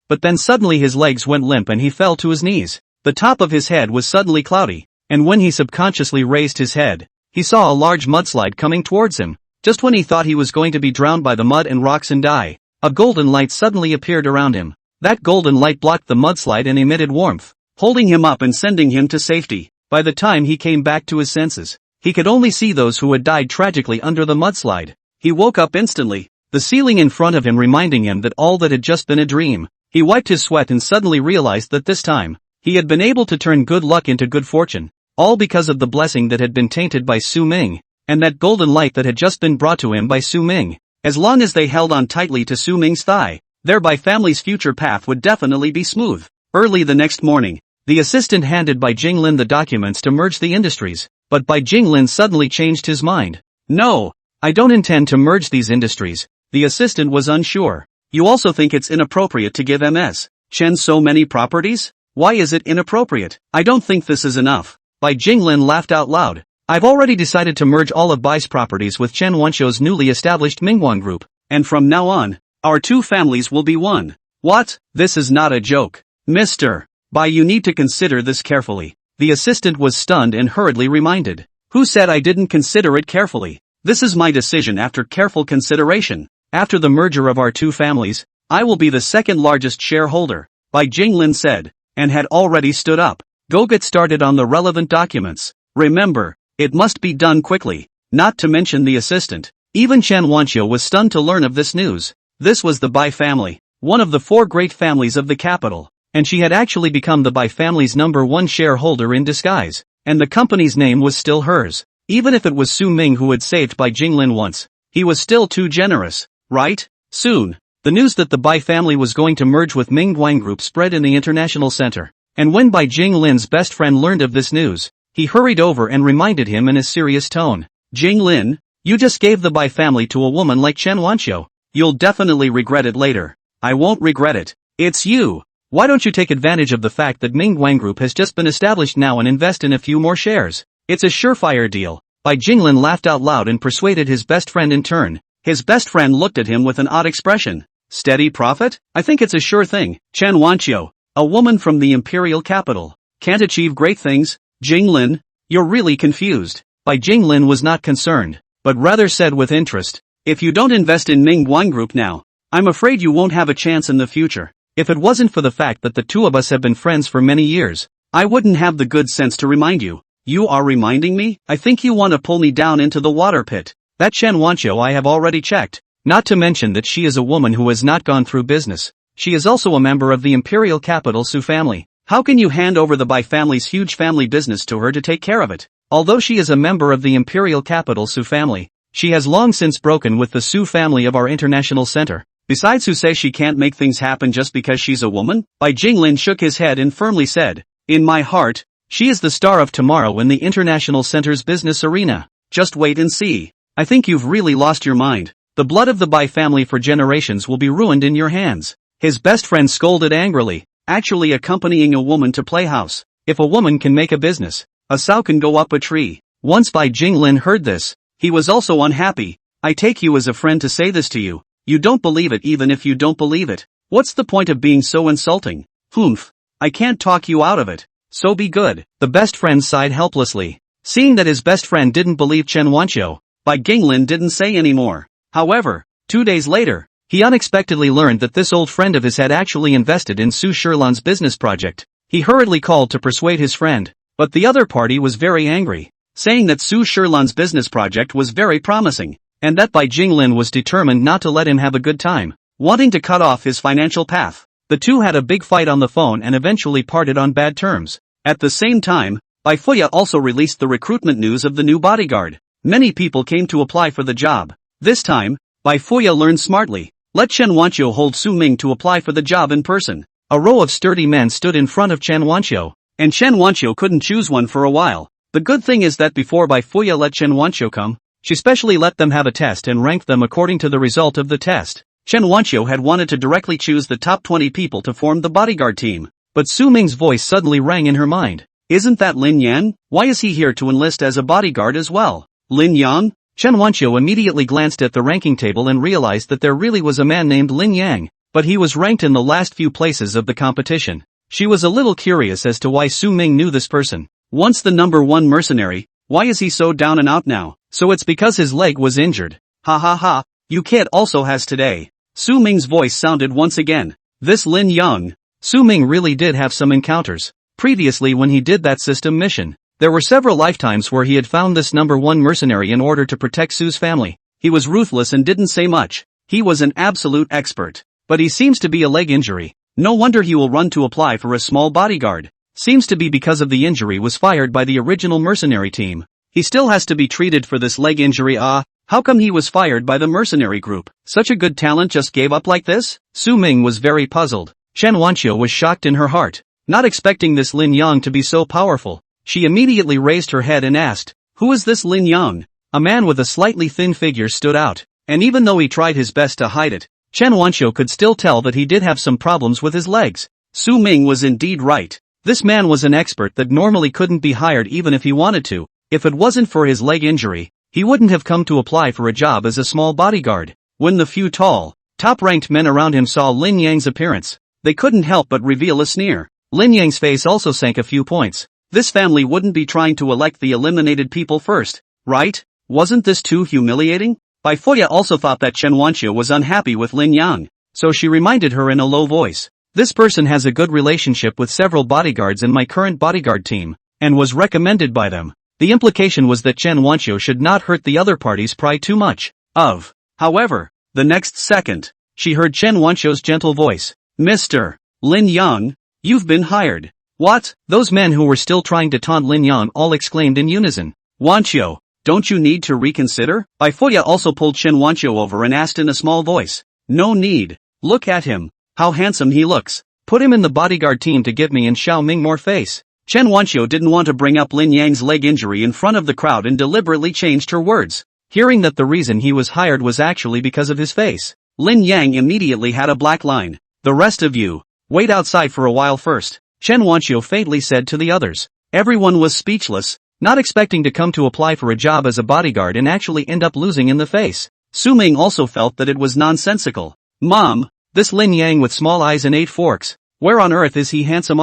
but then suddenly his legs went limp and he fell to his knees. The top of his head was suddenly cloudy, and when he subconsciously raised his head, he he saw a large mudslide coming towards him. Just when he thought he was going to be drowned by the mud and rocks and die, a golden light suddenly appeared around him. That golden light blocked the mudslide and emitted warmth, holding him up and sending him to safety. By the time he came back to his senses, he could only see those who had died tragically under the mudslide. He woke up instantly, the ceiling in front of him reminding him that all that had just been a dream. He wiped his sweat and suddenly realized that this time, he had been able to turn good luck into good fortune, all because of the blessing that had been tainted by Su Ming, and that golden light that had just been brought to him by Su Ming. As long as they held on tightly to Su Ming's thigh, their Bai family's future path would definitely be smooth. Early the next morning, the assistant handed Bai Jinglin the documents to merge the industries, but Bai Jinglin suddenly changed his mind. No, I don't intend to merge these industries. The assistant was unsure. You also think it's inappropriate to give Ms. Chen so many properties? Why is it inappropriate? I don't think this is enough. Bai Jinglin laughed out loud. I've already decided to merge all of Bai's properties with Chen Wanqiu's newly established Mingguan Group, and from now on, our two families will be one. What? This is not a joke. Mr. Bai, you need to consider this carefully. The assistant was stunned and hurriedly reminded. Who said I didn't consider it carefully? This is my decision after careful consideration. After the merger of our two families, I will be the second largest shareholder, Bai Jinglin said, and had already stood up. Go get started on the relevant documents. Remember, it must be done quickly, not to mention the assistant. Even Chen Wanqiu was stunned to learn of this news. This was the Bai family, one of the four great families of the capital, and she had actually become the Bai family's #1 shareholder in disguise, and the company's name was still hers. Even if it was Su Ming who had saved Bai Jinglin once, he was still too generous, right? Soon, the news that the Bai family was going to merge with Mingguan Group spread in the international center, and when Bai Jinglin's best friend learned of this news, he hurried over and reminded him in a serious tone. Jinglin, you just gave the Bai family to a woman like Chen Wanqiu. You'll definitely regret it later. I won't regret it. It's you. Why don't you take advantage of the fact that Mingguan Group has just been established now and invest in a few more shares? It's a surefire deal. Bai Jinglin laughed out loud and persuaded his best friend in turn. His best friend looked at him with an odd expression. Steady profit? I think it's a sure thing. Chen Wanqiu, a woman from the imperial capital, can't achieve great things. Jinglin, you're really confused. Bai Jinglin was not concerned, but rather said with interest, if you don't invest in Mingguan Group now, I'm afraid you won't have a chance in the future. If it wasn't for the fact that the two of us have been friends for many years, I wouldn't have the good sense to remind you. You are reminding me? I think you want to pull me down into the water pit. That Chen Wanqiu I have already checked. Not to mention that she is a woman who has not gone through business. She is also a member of the imperial capital Su family. How can you hand over the Bai family's huge family business to her to take care of it? Although she is a member of the imperial capital Su family, she has long since broken with the Su family of our international center. Besides, who says she can't make things happen just because she's a woman? Bai Jinglin shook his head and firmly said, in my heart, she is the star of tomorrow in the international center's business arena. Just wait and see. I think you've really lost your mind. The blood of the Bai family for generations will be ruined in your hands. His best friend scolded angrily, actually accompanying a woman to playhouse. If a woman can make a business, a sow can go up a tree. Once Bai Jinglin heard this, he was also unhappy. I take you as a friend to say this to you. You don't believe it even if you don't believe it. What's the point of being so insulting? Humph. I can't talk you out of it. So be good. The best friend sighed helplessly. Seeing that his best friend didn't believe Chen Wanqiu, Bai Jinglin didn't say any more. However, 2 days later, he unexpectedly learned that this old friend of his had actually invested in Su Shilan's business project. He hurriedly called to persuade his friend, but the other party was very angry, saying that Su Shilan's business project was very promising, and that Bai Jinglin was determined not to let him have a good time, wanting to cut off his financial path. The two had a big fight on the phone and eventually parted on bad terms. At the same time, Bai Fuya also released the recruitment news of the new bodyguard. Many people came to apply for the job. This time, Bai Fuya learned smartly. Let Chen Wanqiu hold Su Ming to apply for the job in person. A row of sturdy men stood in front of Chen Wanqiu, and Chen Wanqiu couldn't choose one for a while. The good thing is that before Bai Fuya let Chen Wanqiu come, she specially let them have a test and ranked them according to the result of the test. Chen Wanqiu had wanted to directly choose the top 20 people to form the bodyguard team, but Su Ming's voice suddenly rang in her mind. Isn't that Lin Yan? Why is he here to enlist as a bodyguard as well? Lin Yang? Chen Wanqiu immediately glanced at the ranking table and realized that there really was a man named Lin Yang, but he was ranked in the last few places of the competition. She was a little curious as to why Su Ming knew this person. Once the #1 mercenary, Why is he so down and out now? So it's because his leg was injured. Ha ha ha, you kid also has today. Su Ming's voice sounded once again. This Lin Yang. Su Ming really did have some encounters. Previously when he did that system mission, there were several lifetimes where he had found this number one mercenary in order to protect Su's family. He was ruthless and didn't say much. He was an absolute expert. But he seems to be a leg injury. No wonder he will run to apply for a small bodyguard. Seems to be because of the injury was fired by the original mercenary team. He still has to be treated for this leg injury. How come he was fired by the mercenary group? Such a good talent just gave up like this? Su Ming was very puzzled. Chen Wanqiu was shocked in her heart. Not expecting this Lin Yang to be so powerful. She immediately raised her head and asked, who is this Lin Yang? A man with a slightly thin figure stood out, and even though he tried his best to hide it, Chen Wanqiu could still tell that he did have some problems with his legs. Su Ming was indeed right. This man was an expert that normally couldn't be hired even if he wanted to. If it wasn't for his leg injury, he wouldn't have come to apply for a job as a small bodyguard. When the few tall, top-ranked men around him saw Lin Yang's appearance, they couldn't help but reveal a sneer. Lin Yang's face also sank a few points. This family wouldn't be trying to elect the eliminated people first, right? Wasn't this too humiliating? Bai Fuya also thought that Chen Wanqiu was unhappy with Lin Yang, so she reminded her in a low voice. This person has a good relationship with several bodyguards in my current bodyguard team, and was recommended by them. The implication was that Chen Wanqiu should not hurt the other party's pride too much. However, the next second, she heard Chen Wanqiu's gentle voice. Mr. Lin Yang, you've been hired. What? Those men who were still trying to taunt Lin Yang all exclaimed in unison. Wanqiu, don't you need to reconsider? Bai Fuya also pulled Chen Wanqiu over and asked in a small voice. No need. Look at him. How handsome he looks. Put him in the bodyguard team to give me and Xiao Ming more face. Chen Wanqiu didn't want to bring up Lin Yang's leg injury in front of the crowd and deliberately changed her words. Hearing that the reason he was hired was actually because of his face, Lin Yang immediately had a black line. The rest of you, wait outside for a while first, Chen Wanqiu faintly said to the others. Everyone was speechless, not expecting to come to apply for a job as a bodyguard and actually end up losing in the face. Su Ming also felt that it was nonsensical. Mom, this Lin Yang with small eyes and 8 forks, where on earth is he handsome?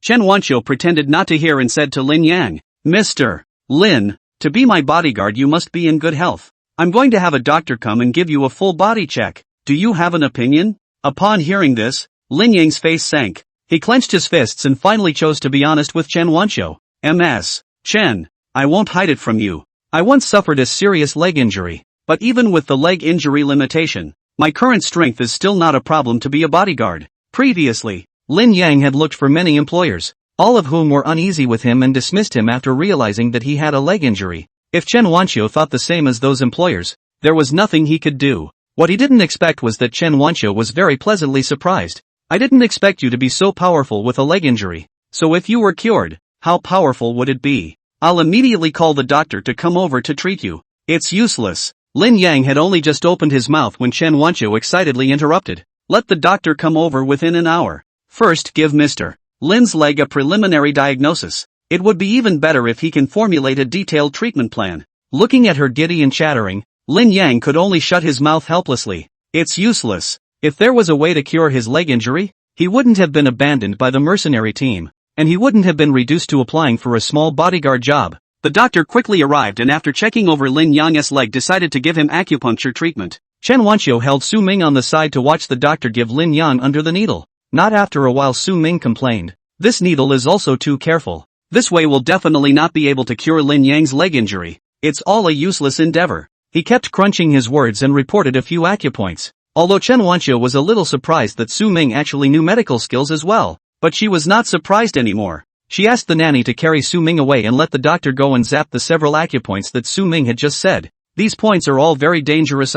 Chen Wanqiu pretended not to hear and said to Lin Yang, Mr. Lin, to be my bodyguard you must be in good health. I'm going to have a doctor come and give you a full body check. Do you have an opinion? Upon hearing this, Lin Yang's face sank. He clenched his fists and finally chose to be honest with Chen Wanqiu. Ms. Chen, I won't hide it from you. I once suffered a serious leg injury, but even with the leg injury limitation, my current strength is still not a problem to be a bodyguard. Previously, Lin Yang had looked for many employers, all of whom were uneasy with him and dismissed him after realizing that he had a leg injury. If Chen Wanqiu thought the same as those employers, there was nothing he could do. What he didn't expect was that Chen Wanqiu was very pleasantly surprised. I didn't expect you to be so powerful with a leg injury. So if you were cured, how powerful would it be? I'll immediately call the doctor to come over to treat you. It's useless. Lin Yang had only just opened his mouth when Chen Wanqiu excitedly interrupted. Let the doctor come over within an hour. First give Mr. Lin's leg a preliminary diagnosis. It would be even better if he can formulate a detailed treatment plan. Looking at her giddy and chattering, Lin Yang could only shut his mouth helplessly. It's useless. If there was a way to cure his leg injury, he wouldn't have been abandoned by the mercenary team, and he wouldn't have been reduced to applying for a small bodyguard job. The doctor quickly arrived and after checking over Lin Yang's leg decided to give him acupuncture treatment. Chen Wanqiu held Su Ming on the side to watch the doctor give Lin Yang under the needle. Not after a while Su Ming complained. This needle is also too careful. This way will definitely not be able to cure Lin Yang's leg injury. It's all a useless endeavor. He kept crunching his words and reported a few acupoints. Although Chen Wanqiu was a little surprised that Su Ming actually knew medical skills as well, but she was not surprised anymore. She asked the nanny to carry Su Ming away and let the doctor go and zap the several acupoints that Su Ming had just said. These points are all very dangerous.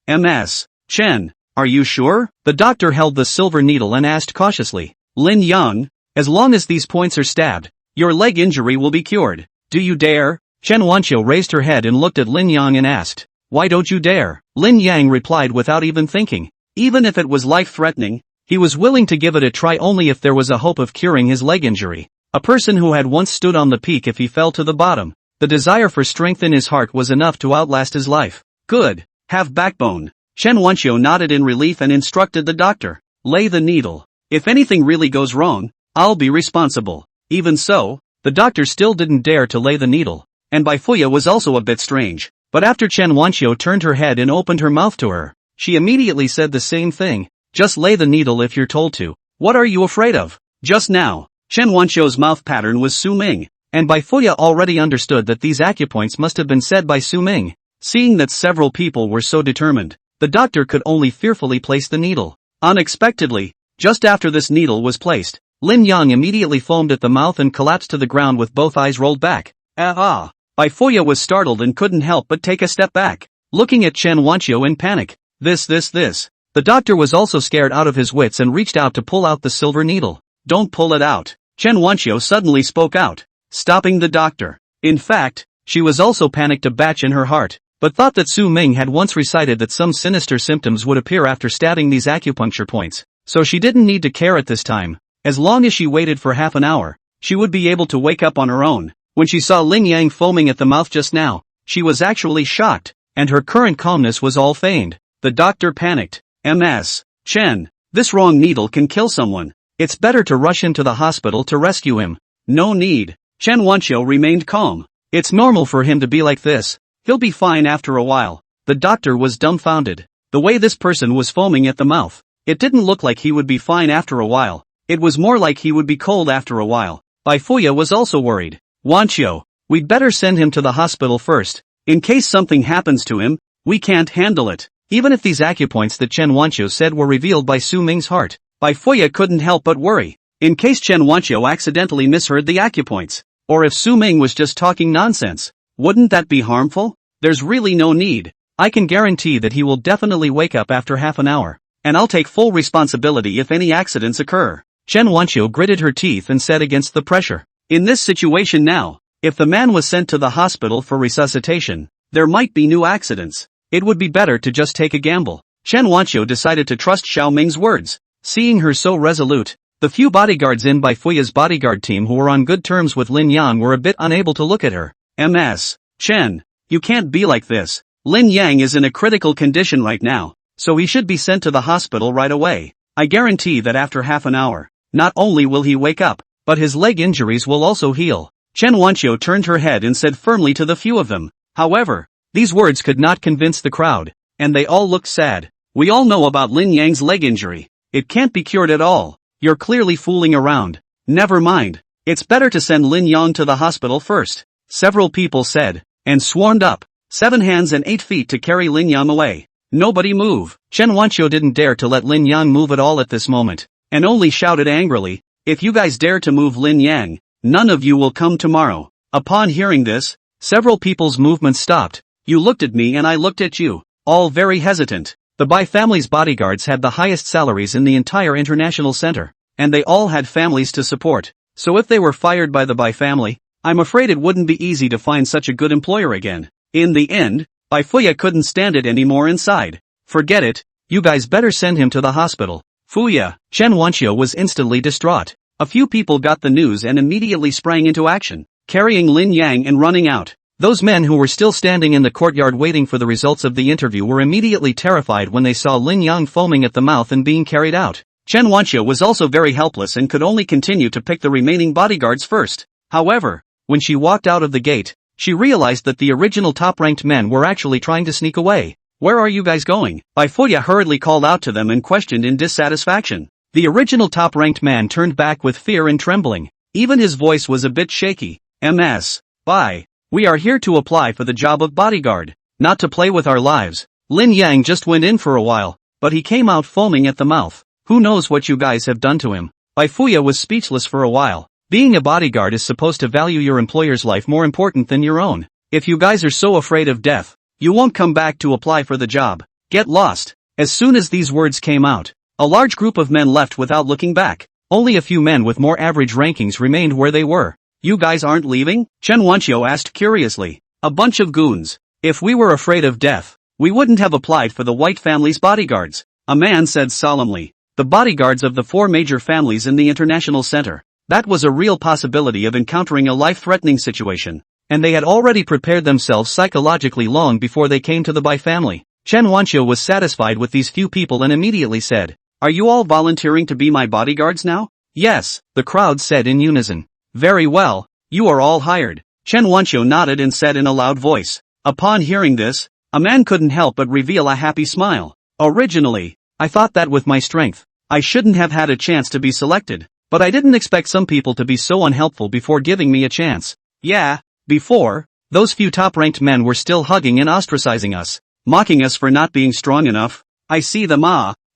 Ms. Chen, are you sure? The doctor held the silver needle and asked cautiously. Lin Yang, as long as these points are stabbed, your leg injury will be cured. Do you dare? Chen Wanqiu raised her head and looked at Lin Yang and asked. Why don't you dare? Lin Yang replied without even thinking. Even if it was life-threatening, he was willing to give it a try only if there was a hope of curing his leg injury. A person who had once stood on the peak if he fell to the bottom. The desire for strength in his heart was enough to outlast his life. Good. Have backbone. Chen Wanqiu nodded in relief and instructed the doctor. Lay the needle. If anything really goes wrong, I'll be responsible. Even so, the doctor still didn't dare to lay the needle. and Bai Fuya was also a bit strange. But after Chen Wanqiu turned her head and opened her mouth to her, she immediately said the same thing. Just lay the needle if you're told to. What are you afraid of? Just now, Chen Wanqiu's mouth pattern was Su Ming, and Bai Fuya already understood that these acupoints must have been said by Su Ming. Seeing that several people were so determined, the doctor could only fearfully place the needle. Unexpectedly, just after this needle was placed, Lin Yang immediately foamed at the mouth and collapsed to the ground with both eyes rolled back. Bai Fuya was startled and couldn't help but take a step back, looking at Chen Wanqiu in panic. This. The doctor was also scared out of his wits and reached out to pull out the silver needle. Don't pull it out. Chen Wanqiu suddenly spoke out, stopping the doctor. In fact, she was also panicked a batch in her heart, but thought that Su Ming had once recited that some sinister symptoms would appear after stabbing these acupuncture points, so she didn't need to care at this time. As long as she waited for half an hour, she would be able to wake up on her own. When she saw Lin Yang foaming at the mouth just now, she was actually shocked, and her current calmness was all feigned. The doctor panicked. Chen, this wrong needle can kill someone. It's better to rush him to the hospital to rescue him. No need. Chen Wanqiu remained calm. It's normal for him to be like this. He'll be fine after a while. The doctor was dumbfounded. The way this person was foaming at the mouth, it didn't look like he would be fine after a while. It was more like he would be cold after a while. Bai Fuya was also worried. Wanqiu, we'd better send him to the hospital first. In case something happens to him, we can't handle it. Even if these acupoints that Chen Wanqiu said were revealed by Su Ming's heart, Bai Fuya couldn't help but worry. In case Chen Wanqiu accidentally misheard the acupoints, or if Su Ming was just talking nonsense, wouldn't that be harmful? There's really no need. I can guarantee that he will definitely wake up after half an hour, and I'll take full responsibility if any accidents occur. Chen Wanqiu gritted her teeth and said against the pressure. In this situation now, if the man was sent to the hospital for resuscitation, there might be new accidents. It would be better to just take a gamble. Chen Wanqiu decided to trust Xiao Ming's words. Seeing her so resolute, the few bodyguards in Bai Fuya's bodyguard team who were on good terms with Lin Yang were a bit unable to look at her. Chen, you can't be like this. Lin Yang is in a critical condition right now, so he should be sent to the hospital right away. I guarantee that after half an hour, not only will he wake up, but his leg injuries will also heal. Chen Wanqiu turned her head and said firmly to the few of them. However, these words could not convince the crowd, and they all looked sad. We all know about Lin Yang's leg injury. It can't be cured at all. You're clearly fooling around. Never mind. It's better to send Lin Yang to the hospital first. Several people said, and swarmed up. 7 hands and 8 feet to carry Lin Yang away. Nobody move. Chen Wanqiu didn't dare to let Lin Yang move at all at this moment, and only shouted angrily, if you guys dare to move Lin Yang, none of you will come tomorrow. Upon hearing this, several people's movements stopped. You looked at me and I looked at you, all very hesitant. The Bai family's bodyguards had the highest salaries in the entire international center, and they all had families to support, so if they were fired by the Bai family, I'm afraid it wouldn't be easy to find such a good employer again. In the end, Bai Fuya couldn't stand it anymore inside. Forget it, you guys better send him to the hospital. Fuya, Chen Wanqiu was instantly distraught. A few people got the news and immediately sprang into action, carrying Lin Yang and running out. Those men who were still standing in the courtyard waiting for the results of the interview were immediately terrified when they saw Lin Yang foaming at the mouth and being carried out. Chen Wanqiu was also very helpless and could only continue to pick the remaining bodyguards first. However, when she walked out of the gate, she realized that the original top-ranked men were actually trying to sneak away. Where are you guys going? Bai Fuya hurriedly called out to them and questioned in dissatisfaction. The original top-ranked man turned back with fear and trembling. Even his voice was a bit shaky. Bai, we are here to apply for the job of bodyguard, not to play with our lives. Lin Yang just went in for a while, but he came out foaming at the mouth. Who knows what you guys have done to him? Bai Fuya was speechless for a while. Being a bodyguard is supposed to value your employer's life more important than your own. If you guys are so afraid of death, you won't come back to apply for the job. Get lost. As soon as these words came out, a large group of men left without looking back. Only a few men with more average rankings remained where they were. You guys aren't leaving? Chen Wanqiu asked curiously. A bunch of goons. If we were afraid of death, we wouldn't have applied for the White family's bodyguards. A man said solemnly. The bodyguards of the 4 major families in the international center. That was a real possibility of encountering a life-threatening situation, and they had already prepared themselves psychologically long before they came to the Bai family. Chen Wanqiu was satisfied with these few people and immediately said, "Are you all volunteering to be my bodyguards now?" "Yes," the crowd said in unison. "Very well, you are all hired." Chen Wanqiu nodded and said in a loud voice. Upon hearing this, a man couldn't help but reveal a happy smile. Originally, I thought that with my strength, I shouldn't have had a chance to be selected, but I didn't expect some people to be so unhelpful before giving me a chance. Yeah, before, those few top-ranked men were still hugging and ostracizing us, mocking us for not being strong enough. I see them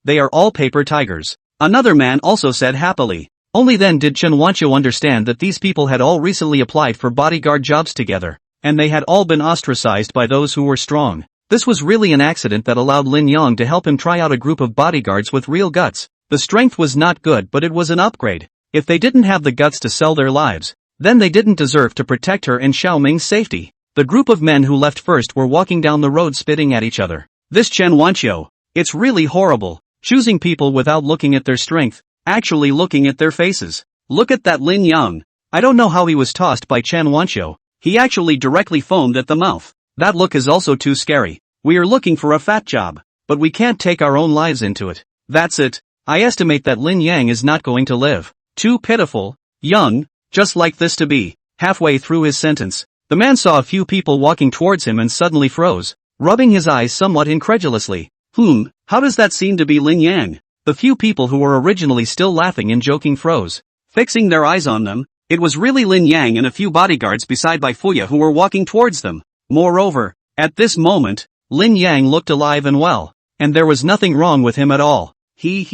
they are all paper tigers. Another man also said happily. Only then did Chen Wanqiu understand that these people had all recently applied for bodyguard jobs together, and they had all been ostracized by those who were strong. This was really an accident that allowed Lin Yang to help him try out a group of bodyguards with real guts. The strength was not good, but it was an upgrade. If they didn't have the guts to sell their lives, then they didn't deserve to protect her and Xiao Ming's safety. The group of men who left first were walking down the road spitting at each other. This Chen Wanqiu, it's really horrible, choosing people without looking at their strength, actually looking at their faces. Look at that Lin Yang. I don't know how he was tossed by Chen Wanqiu. He actually directly foamed at the mouth. That look is also too scary. We are looking for a fat job, but we can't take our own lives into it. That's it. I estimate that Lin Yang is not going to live. Too pitiful, young, just like this to be. Halfway through his sentence, the man saw a few people walking towards him and suddenly froze, rubbing his eyes somewhat incredulously. How does that seem to be Lin Yang? The few people who were originally still laughing and joking froze, fixing their eyes on them. It was really Lin Yang and a few bodyguards beside Bai Fuya who were walking towards them. Moreover, at this moment, Lin Yang looked alive and well, and there was nothing wrong with him at all. He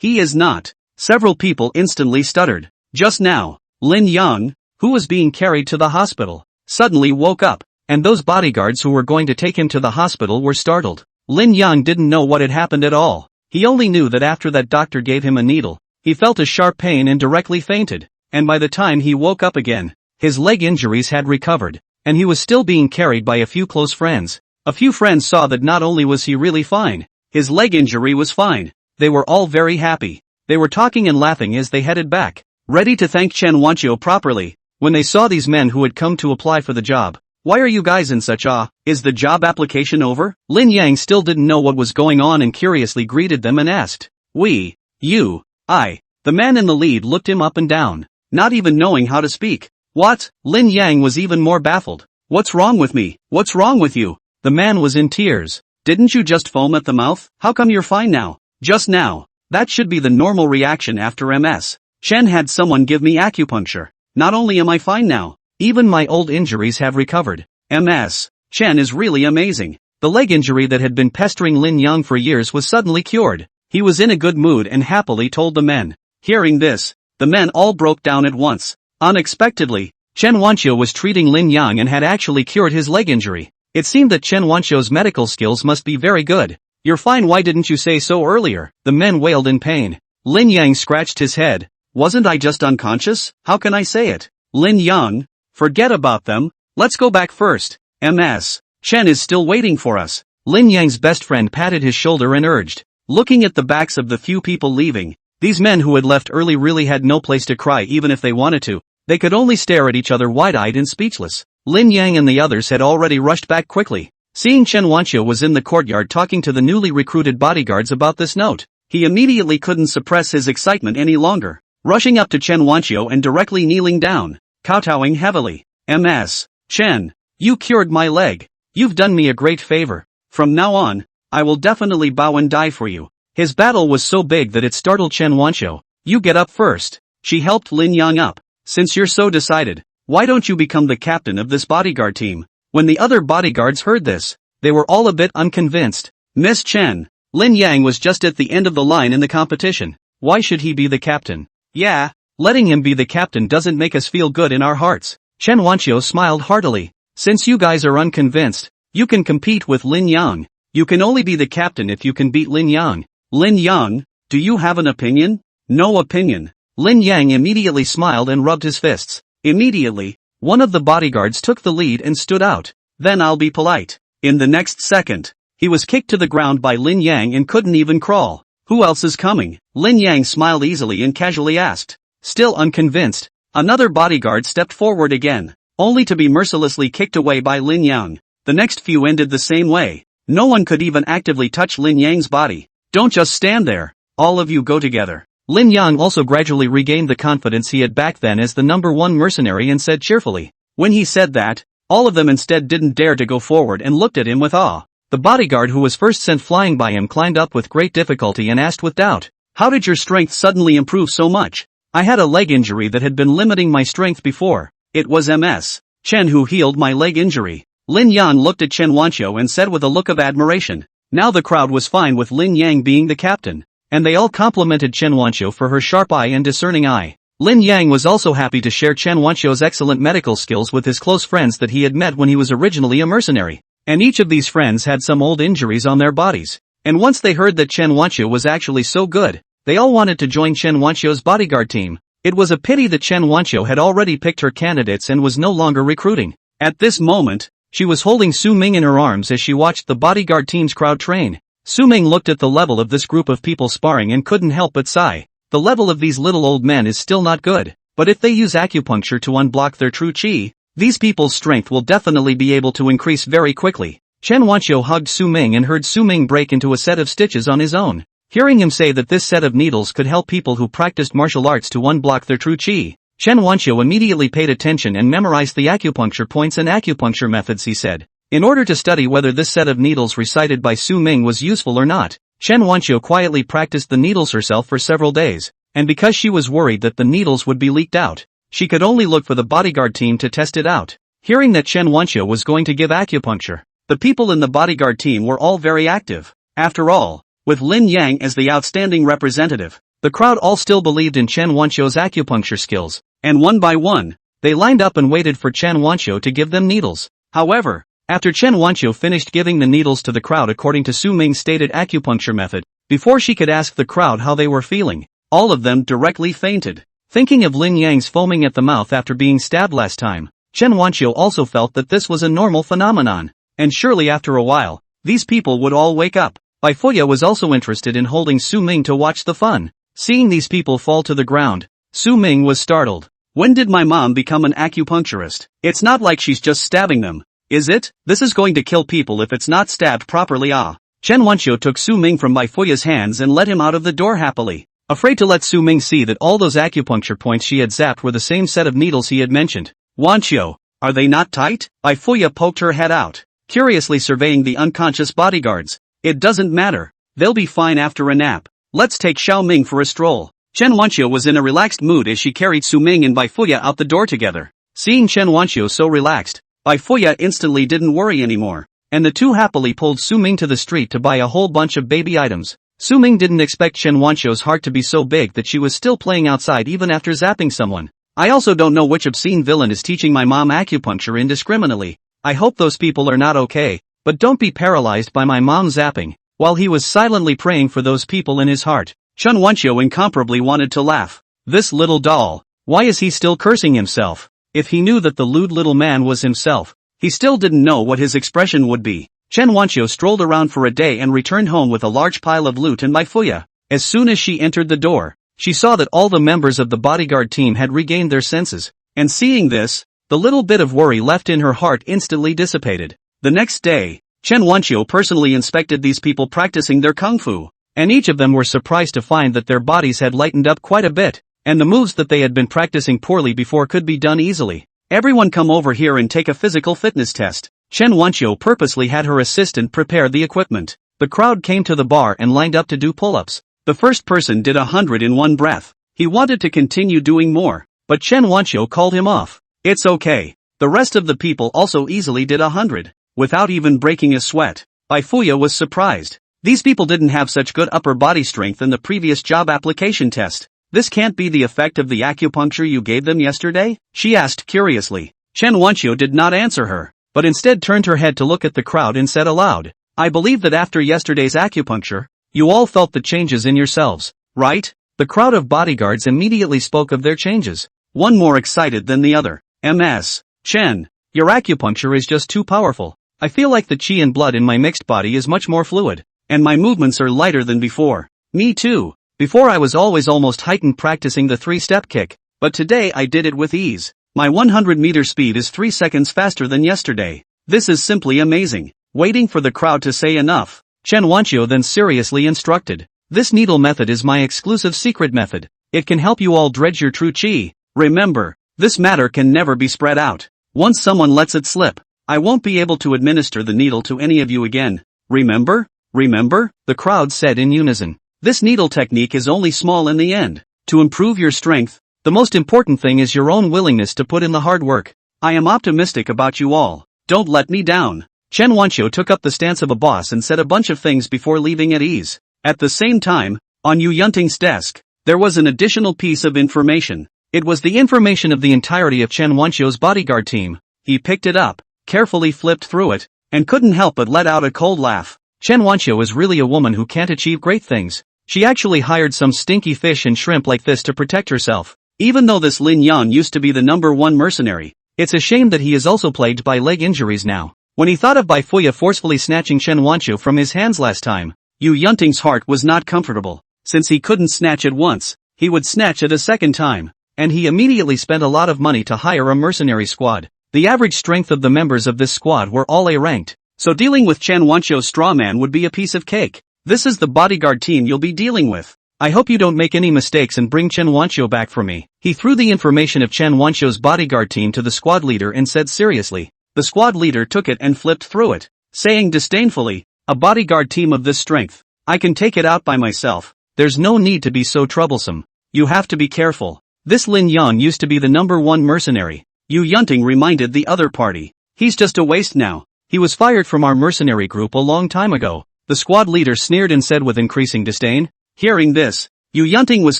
is not. Several people instantly stuttered. Just now, Lin Yang, who was being carried to the hospital, suddenly woke up, and those bodyguards who were going to take him to the hospital were startled. Lin Yang didn't know what had happened at all. He only knew that after that doctor gave him a needle, he felt a sharp pain and directly fainted, and by the time he woke up again, his leg injuries had recovered, and he was still being carried by a few close friends. A few friends saw that not only was he really fine, his leg injury was fine. They were all very happy. They were talking and laughing as they headed back, ready to thank Chen Wanqiu properly, when they saw these men who had come to apply for the job. Why are you guys in such awe? Is the job application over? Lin Yang still didn't know what was going on and curiously greeted them and asked. We, you, I. The man in the lead looked him up and down, not even knowing how to speak. What? Lin Yang was even more baffled. What's wrong with me? What's wrong with you? The man was in tears. Didn't you just foam at the mouth? How come you're fine now? Just now. That should be the normal reaction after MS. Chen had someone give me acupuncture. Not only am I fine now, even my old injuries have recovered. MS. Chen is really amazing. The leg injury that had been pestering Lin Yang for years was suddenly cured. He was in a good mood and happily told the men. Hearing this, the men all broke down at once. Unexpectedly, Chen Wanqiu was treating Lin Yang and had actually cured his leg injury. It seemed that Chen Wanqiu's medical skills must be very good. You're fine, why didn't you say so earlier? The men wailed in pain. Lin Yang scratched his head. Wasn't I just unconscious? How can I say it? Lin Yang, forget about them. Let's go back first. MS. Chen is still waiting for us. Lin Yang's best friend patted his shoulder and urged. Looking at the backs of the few people leaving, these men who had left early really had no place to cry even if they wanted to. They could only stare at each other wide-eyed and speechless. Lin Yang and the others had already rushed back quickly. Seeing Chen Wanqiu was in the courtyard talking to the newly recruited bodyguards about this note, he immediately couldn't suppress his excitement any longer. Rushing up to Chen Wanqiu and directly kneeling down, kowtowing heavily. MS. Chen, you cured my leg. You've done me a great favor. From now on, I will definitely bow and die for you. His battle was so big that it startled Chen Wanqiu. You get up first. She helped Lin Yang up. Since you're so decided, why don't you become the captain of this bodyguard team? When the other bodyguards heard this, they were all a bit unconvinced. Miss Chen, Lin Yang was just at the end of the line in the competition. Why should he be the captain? Yeah, letting him be the captain doesn't make us feel good in our hearts. Chen Wanqiu smiled heartily. Since you guys are unconvinced, you can compete with Lin Yang. You can only be the captain if you can beat Lin Yang. Lin Yang, do you have an opinion? No opinion. Lin Yang immediately smiled and rubbed his fists. Immediately, one of the bodyguards took the lead and stood out. Then I'll be polite. In the next second, he was kicked to the ground by Lin Yang and couldn't even crawl. Who else is coming? Lin Yang smiled easily and casually asked. Still unconvinced, another bodyguard stepped forward again, only to be mercilessly kicked away by Lin Yang. The next few ended the same way. No one could even actively touch Lin Yang's body. Don't just stand there. All of you go together. Lin Yang also gradually regained the confidence he had back then as the #1 mercenary and said cheerfully. When he said that, all of them instead didn't dare to go forward and looked at him with awe. The bodyguard who was first sent flying by him climbed up with great difficulty and asked with doubt, "How did your strength suddenly improve so much? I had a leg injury that had been limiting my strength before. It was Ms. Chen who healed my leg injury." Lin Yan looked at Chen Wanqiu and said with a look of admiration. Now the crowd was fine with Lin Yang being the captain, and they all complimented Chen Wanqiu for her sharp eye and discerning eye. Lin Yang was also happy to share Chen Wanqiu's excellent medical skills with his close friends that he had met when he was originally a mercenary. And each of these friends had some old injuries on their bodies. And once they heard that Chen Wanqiu was actually so good, they all wanted to join Chen Wanqiu's bodyguard team. It was a pity that Chen Wanqiu had already picked her candidates and was no longer recruiting. At this moment, she was holding Su Ming in her arms as she watched the bodyguard team's crowd train. Su Ming looked at the level of this group of people sparring and couldn't help but sigh. The level of these little old men is still not good, but if they use acupuncture to unblock their true qi, these people's strength will definitely be able to increase very quickly. Chen Wanqiu hugged Su Ming and heard Su Ming break into a set of stitches on his own. Hearing him say that this set of needles could help people who practiced martial arts to unblock their true qi, Chen Wanqiu immediately paid attention and memorized the acupuncture points and acupuncture methods he said. In order to study whether this set of needles recited by Su Ming was useful or not, Chen Wanqiu quietly practiced the needles herself for several days, and because she was worried that the needles would be leaked out, she could only look for the bodyguard team to test it out. Hearing that Chen Wanqiu was going to give acupuncture, the people in the bodyguard team were all very active. After all, with Lin Yang as the outstanding representative, the crowd all still believed in Chen Wanqiu's acupuncture skills, and one by one, they lined up and waited for Chen Wanqiu to give them needles. However, after Chen Wanqiu finished giving the needles to the crowd according to Su Ming's stated acupuncture method, before she could ask the crowd how they were feeling, all of them directly fainted. Thinking of Lin Yang's foaming at the mouth after being stabbed last time, Chen Wanqiu also felt that this was a normal phenomenon, and surely after a while, these people would all wake up. Bai Fuya was also interested in holding Su Ming to watch the fun. Seeing these people fall to the ground, Su Ming was startled. When did my mom become an acupuncturist? It's not like she's just stabbing them, is it? This is going to kill people if it's not stabbed properly. Chen Wanqiu took Su Ming from Bai Fuya's hands and let him out of the door happily. Afraid to let Su Ming see that all those acupuncture points she had zapped were the same set of needles he had mentioned. Wanqiu, are they not tight? Bai Fuya poked her head out, curiously surveying the unconscious bodyguards. It doesn't matter, they'll be fine after a nap. Let's take Xiao Ming for a stroll. Chen Wanqiu was in a relaxed mood as she carried Su Ming and Bai Fuya out the door together. Seeing Chen Wanqiu so relaxed, Bai Fuya instantly didn't worry anymore, and the two happily pulled Su Ming to the street to buy a whole bunch of baby items. Su Ming didn't expect Chen Wanqiu's heart to be so big that she was still playing outside even after zapping someone. I also don't know which obscene villain is teaching my mom acupuncture indiscriminately. I hope those people are not okay, but don't be paralyzed by my mom zapping. While he was silently praying for those people in his heart, Chen Wanqiu incomparably wanted to laugh. This little doll, why is he still cursing himself? If he knew that the lewd little man was himself, he still didn't know what his expression would be. Chen Wanqiu strolled around for a day and returned home with a large pile of loot and Bai Fuya. As soon as she entered the door, she saw that all the members of the bodyguard team had regained their senses, and seeing this, the little bit of worry left in her heart instantly dissipated. The next day, Chen Wanqiu personally inspected these people practicing their kung fu, and each of them were surprised to find that their bodies had lightened up quite a bit, and the moves that they had been practicing poorly before could be done easily. Everyone come over here and take a physical fitness test. Chen Wanqiu purposely had her assistant prepare the equipment. The crowd came to the bar and lined up to do pull-ups. The first person did 100 in one breath. He wanted to continue doing more, but Chen Wanqiu called him off. It's okay. The rest of the people also easily did 100, without even breaking a sweat. Bai Fuya was surprised. These people didn't have such good upper body strength in the previous job application test. This can't be the effect of the acupuncture you gave them yesterday? She asked curiously. Chen Wanqiu did not answer her, but instead turned her head to look at the crowd and said aloud, I believe that after yesterday's acupuncture, you all felt the changes in yourselves, right? The crowd of bodyguards immediately spoke of their changes, one more excited than the other. Ms. Chen, your acupuncture is just too powerful. I feel like the qi and blood in my mixed body is much more fluid, and my movements are lighter than before. Me too. Before I was always almost heightened practicing the 3-step kick, but today I did it with ease. My 100-meter speed is 3 seconds faster than yesterday. This is simply amazing. Waiting for the crowd to say enough, Chen Wanqiu then seriously instructed. This needle method is my exclusive secret method. It can help you all dredge your true qi. Remember, this matter can never be spread out. Once someone lets it slip, I won't be able to administer the needle to any of you again. Remember? Remember? The crowd said in unison. This needle technique is only small in the end. To improve your strength, the most important thing is your own willingness to put in the hard work. I am optimistic about you all. Don't let me down. Chen Wanqiu took up the stance of a boss and said a bunch of things before leaving at ease. At the same time, on Yu Yunting's desk, there was an additional piece of information. It was the information of the entirety of Chen Wanqiu's bodyguard team. He picked it up, carefully flipped through it, and couldn't help but let out a cold laugh. Chen Wanqiu is really a woman who can't achieve great things. She actually hired some stinky fish and shrimp like this to protect herself. Even though this Lin Yang used to be the #1 mercenary, it's a shame that he is also plagued by leg injuries now. When he thought of Bai Fuya forcefully snatching Chen Wanqiu from his hands last time, Yu Yunting's heart was not comfortable. Since he couldn't snatch it once, he would snatch it a second time, and he immediately spent a lot of money to hire a mercenary squad. The average strength of the members of this squad were all A-ranked, so dealing with Chen Wanqiu's strawman would be a piece of cake. This is the bodyguard team you'll be dealing with. I hope you don't make any mistakes and bring Chen Wanqiu back for me. He threw the information of Chen Wanqiu's bodyguard team to the squad leader and said seriously. The squad leader took it and flipped through it, saying disdainfully, a bodyguard team of this strength. I can take it out by myself. There's no need to be so troublesome. You have to be careful. This Lin Yang used to be the #1 mercenary. Yu Yunting reminded the other party. He's just a waste now. He was fired from our mercenary group a long time ago. The squad leader sneered and said with increasing disdain. Hearing this, Yu Yunting was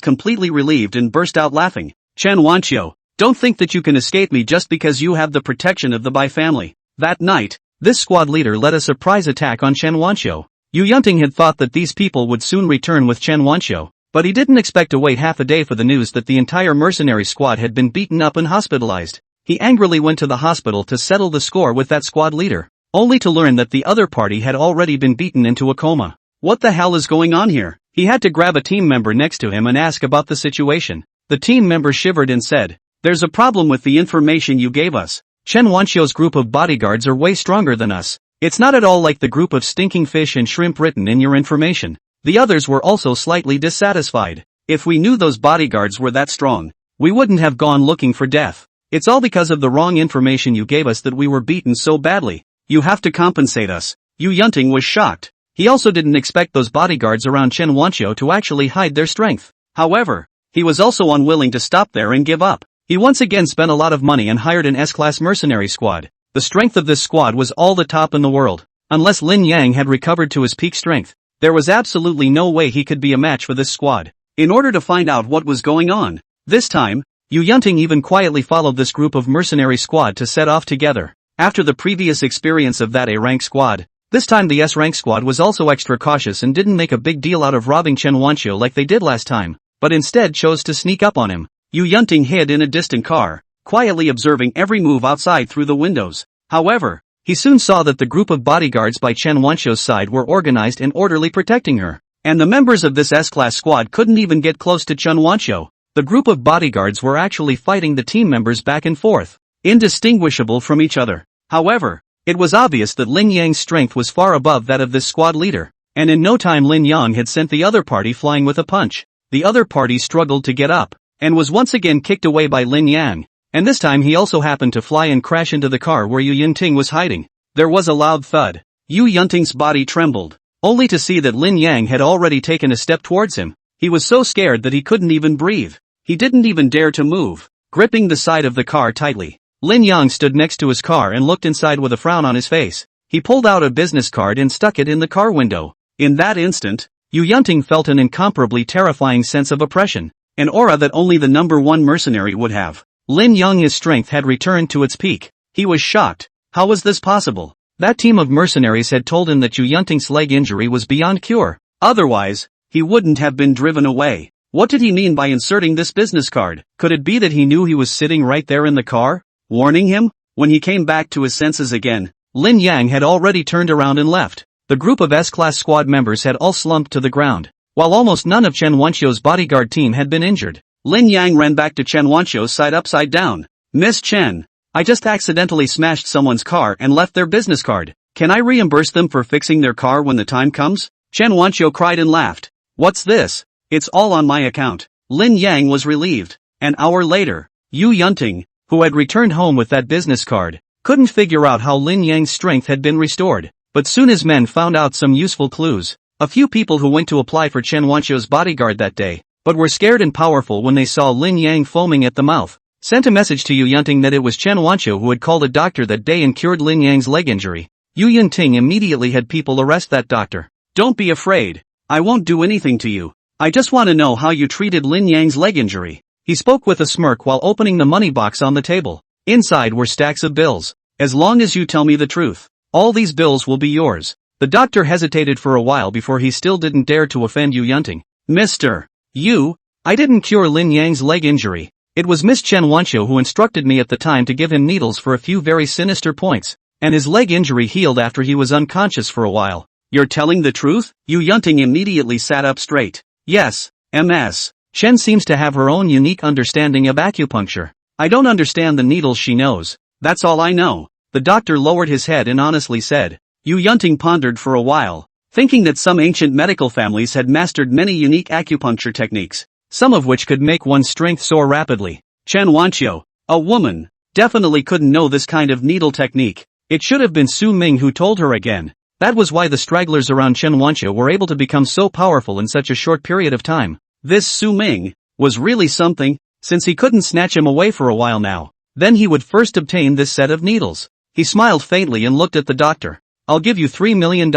completely relieved and burst out laughing. Chen Wanqiu, don't think that you can escape me just because you have the protection of the Bai family. That night, this squad leader led a surprise attack on Chen Wanqiu. Yu Yunting had thought that these people would soon return with Chen Wanqiu, but he didn't expect to wait half a day for the news that the entire mercenary squad had been beaten up and hospitalized. He angrily went to the hospital to settle the score with that squad leader, only to learn that the other party had already been beaten into a coma. What the hell is going on here? He had to grab a team member next to him and ask about the situation. The team member shivered and said, there's a problem with the information you gave us. Chen Wanqiu's group of bodyguards are way stronger than us. It's not at all like the group of stinking fish and shrimp written in your information. The others were also slightly dissatisfied. If we knew those bodyguards were that strong, we wouldn't have gone looking for death. It's all because of the wrong information you gave us that we were beaten so badly. You have to compensate us. Yu Yunting was shocked. He also didn't expect those bodyguards around Chen Wanqiu to actually hide their strength. However, he was also unwilling to stop there and give up. He once again spent a lot of money and hired an S-class mercenary squad. The strength of this squad was all the top in the world. Unless Lin Yang had recovered to his peak strength, there was absolutely no way he could be a match for this squad. In order to find out what was going on, this time, Yu Yunting even quietly followed this group of mercenary squad to set off together. After the previous experience of that A-rank squad, this time the S-rank squad was also extra cautious and didn't make a big deal out of robbing Chen Wanqiu like they did last time, but instead chose to sneak up on him. Yu Yunting hid in a distant car, quietly observing every move outside through the windows. However, he soon saw that the group of bodyguards by Chen Wanqiu's side were organized and orderly protecting her, and the members of this S-class squad couldn't even get close to Chen Wanqiu. The group of bodyguards were actually fighting the team members back and forth, indistinguishable from each other. However, it was obvious that Lin Yang's strength was far above that of this squad leader, and in no time Lin Yang had sent the other party flying with a punch. The other party struggled to get up, and was once again kicked away by Lin Yang, and this time he also happened to fly and crash into the car where Yu Yunting was hiding. There was a loud thud. Yu Yunting's body trembled, only to see that Lin Yang had already taken a step towards him. He was so scared that he couldn't even breathe. He didn't even dare to move, gripping the side of the car tightly. Lin Yang stood next to his car and looked inside with a frown on his face. He pulled out a business card and stuck it in the car window. In that instant, Yu Yunting felt an incomparably terrifying sense of oppression, an aura that only the #1 mercenary would have. Lin Yang's strength had returned to its peak. He was shocked. How was this possible? That team of mercenaries had told him that Yu Yunting's leg injury was beyond cure. Otherwise, he wouldn't have been driven away. What did he mean by inserting this business card? Could it be that he knew he was sitting right there in the car, warning him? When he came back to his senses again, Lin Yang had already turned around and left. The group of S-class squad members had all slumped to the ground, while almost none of Chen Wanqiu's bodyguard team had been injured. Lin Yang ran back to Chen Wanqiu's side upside down. Miss Chen, I just accidentally smashed someone's car and left their business card. Can I reimburse them for fixing their car when the time comes? Chen Wanqiu cried and laughed. What's this? It's all on my account. Lin Yang was relieved. An hour later, Yu Yunting, who had returned home with that business card, couldn't figure out how Lin Yang's strength had been restored. But soon his men found out some useful clues. A few people who went to apply for Chen Wanqiu's bodyguard that day, but were scared and powerful when they saw Lin Yang foaming at the mouth, sent a message to Yu Yunting that it was Chen Wanqiu who had called a doctor that day and cured Lin Yang's leg injury. Yu Yunting immediately had people arrest that doctor. "Don't be afraid. I won't do anything to you. I just want to know how you treated Lin Yang's leg injury." He spoke with a smirk while opening the money box on the table. Inside were stacks of bills. "As long as you tell me the truth, all these bills will be yours." The doctor hesitated for a while before he still didn't dare to offend Yu Yunting. "Mr. Yu, I didn't cure Lin Yang's leg injury. It was Miss Chen Wanqiu who instructed me at the time to give him needles for a few very sinister points, and his leg injury healed after he was unconscious for a while." "You're telling the truth?" Yu Yunting immediately sat up straight. "Yes, Ms. Chen seems to have her own unique understanding of acupuncture. I don't understand the needles she knows. That's all I know." The doctor lowered his head and honestly said. Yu Yunting pondered for a while, thinking that some ancient medical families had mastered many unique acupuncture techniques, some of which could make one's strength soar rapidly. Chen Wanqiu, a woman, definitely couldn't know this kind of needle technique. It should have been Su Ming who told her again. That was why the stragglers around Chen Wanqiu were able to become so powerful in such a short period of time. This Su Ming was really something, since he couldn't snatch him away for a while now. Then he would first obtain this set of needles. He smiled faintly and looked at the doctor. "I'll give you $3 million,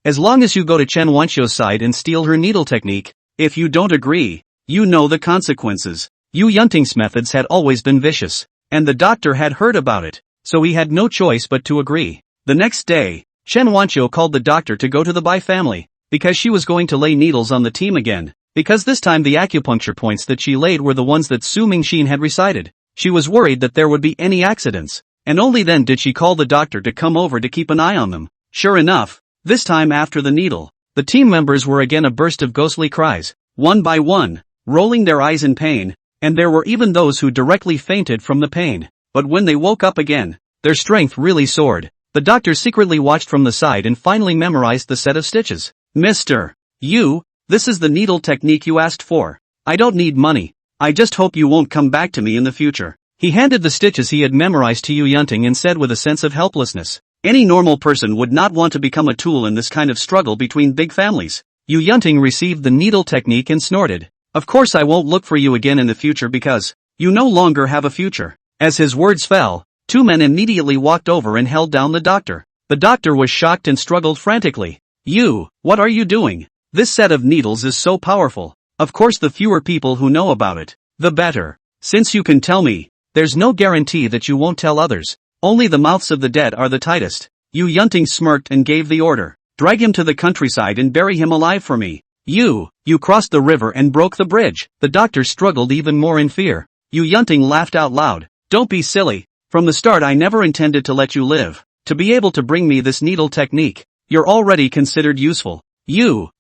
as long as you go to Chen Wanqiu's side and steal her needle technique. If you don't agree, you know the consequences." Yu Yunting's methods had always been vicious, and the doctor had heard about it, so he had no choice but to agree. The next day, Chen Wanqiu called the doctor to go to the Bai family, because she was going to lay needles on the team again, because this time the acupuncture points that she laid were the ones that Su Mingxin had recited. She was worried that there would be any accidents, and only then did she call the doctor to come over to keep an eye on them. Sure enough, this time after the needle, the team members were again a burst of ghostly cries, one by one, rolling their eyes in pain, and there were even those who directly fainted from the pain. But when they woke up again, their strength really soared. The doctor secretly watched from the side and finally memorized the set of stitches. "Mr. Yu, this is the needle technique you asked for. I don't need money. I just hope you won't come back to me in the future." He handed the stitches he had memorized to Yu Yunting and said with a sense of helplessness, "Any normal person would not want to become a tool in this kind of struggle between big families." Yu Yunting received the needle technique and snorted. "Of course I won't look for you again in the future because you no longer have a future." As his words fell, two men immediately walked over and held down the doctor. The doctor was shocked and struggled frantically. "You, what are you doing? This set of needles is so powerful. Of course the fewer people who know about it, the better. Since you can tell me, there's no guarantee that you won't tell others. Only the mouths of the dead are the tightest." Yu Yunting smirked and gave the order. "Drag him to the countryside and bury him alive for me." You crossed the river and broke the bridge." The doctor struggled even more in fear. Yu Yunting laughed out loud. "Don't be silly. From the start I never intended to let you live. To be able to bring me this needle technique, you're already considered useful.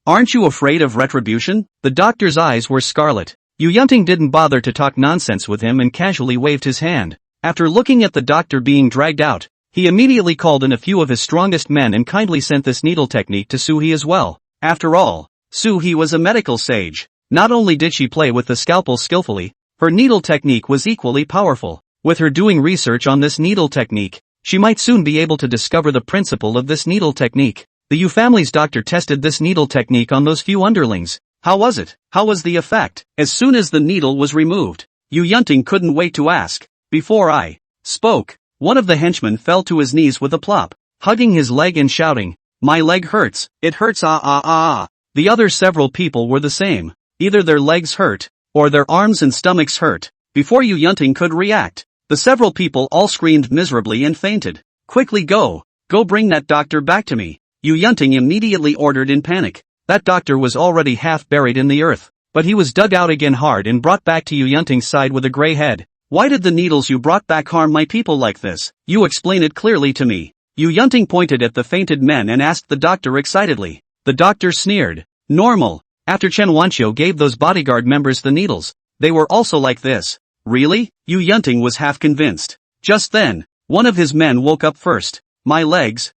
Aren't you afraid of retribution?" The doctor's eyes were scarlet. Yu Yunting didn't bother to talk nonsense with him and casually waved his hand. After looking at the doctor being dragged out, he immediately called in a few of his strongest men and kindly sent this needle technique to Su He as well. After all, Su He was a medical sage. Not only did she play with the scalpel skillfully, her needle technique was equally powerful. With her doing research on this needle technique, she might soon be able to discover the principle of this needle technique. The Yu family's doctor tested this needle technique on those few underlings. How was it? How was the effect? As soon as the needle was removed, Yu Yunting couldn't wait to ask. Before I spoke, one of the henchmen fell to his knees with a plop, hugging his leg and shouting, "My leg hurts, it hurts ah ah ah." The other several people were the same. Either their legs hurt, or their arms and stomachs hurt. Before Yu Yunting could react, the several people all screamed miserably and fainted. "Quickly go bring that doctor back to me," Yu Yunting immediately ordered in panic. That doctor was already half buried in the earth, but he was dug out again hard and brought back to Yu Yunting's side with a gray head. "Why did the needles you brought back harm my people like this? You explain it clearly to me." Yu Yunting pointed at the fainted men and asked the doctor excitedly. The doctor sneered. "Normal. After Chen Wanqiu gave those bodyguard members the needles, they were also like this." "Really?" Yu Yunting was half convinced. Just then, one of his men woke up first. My legs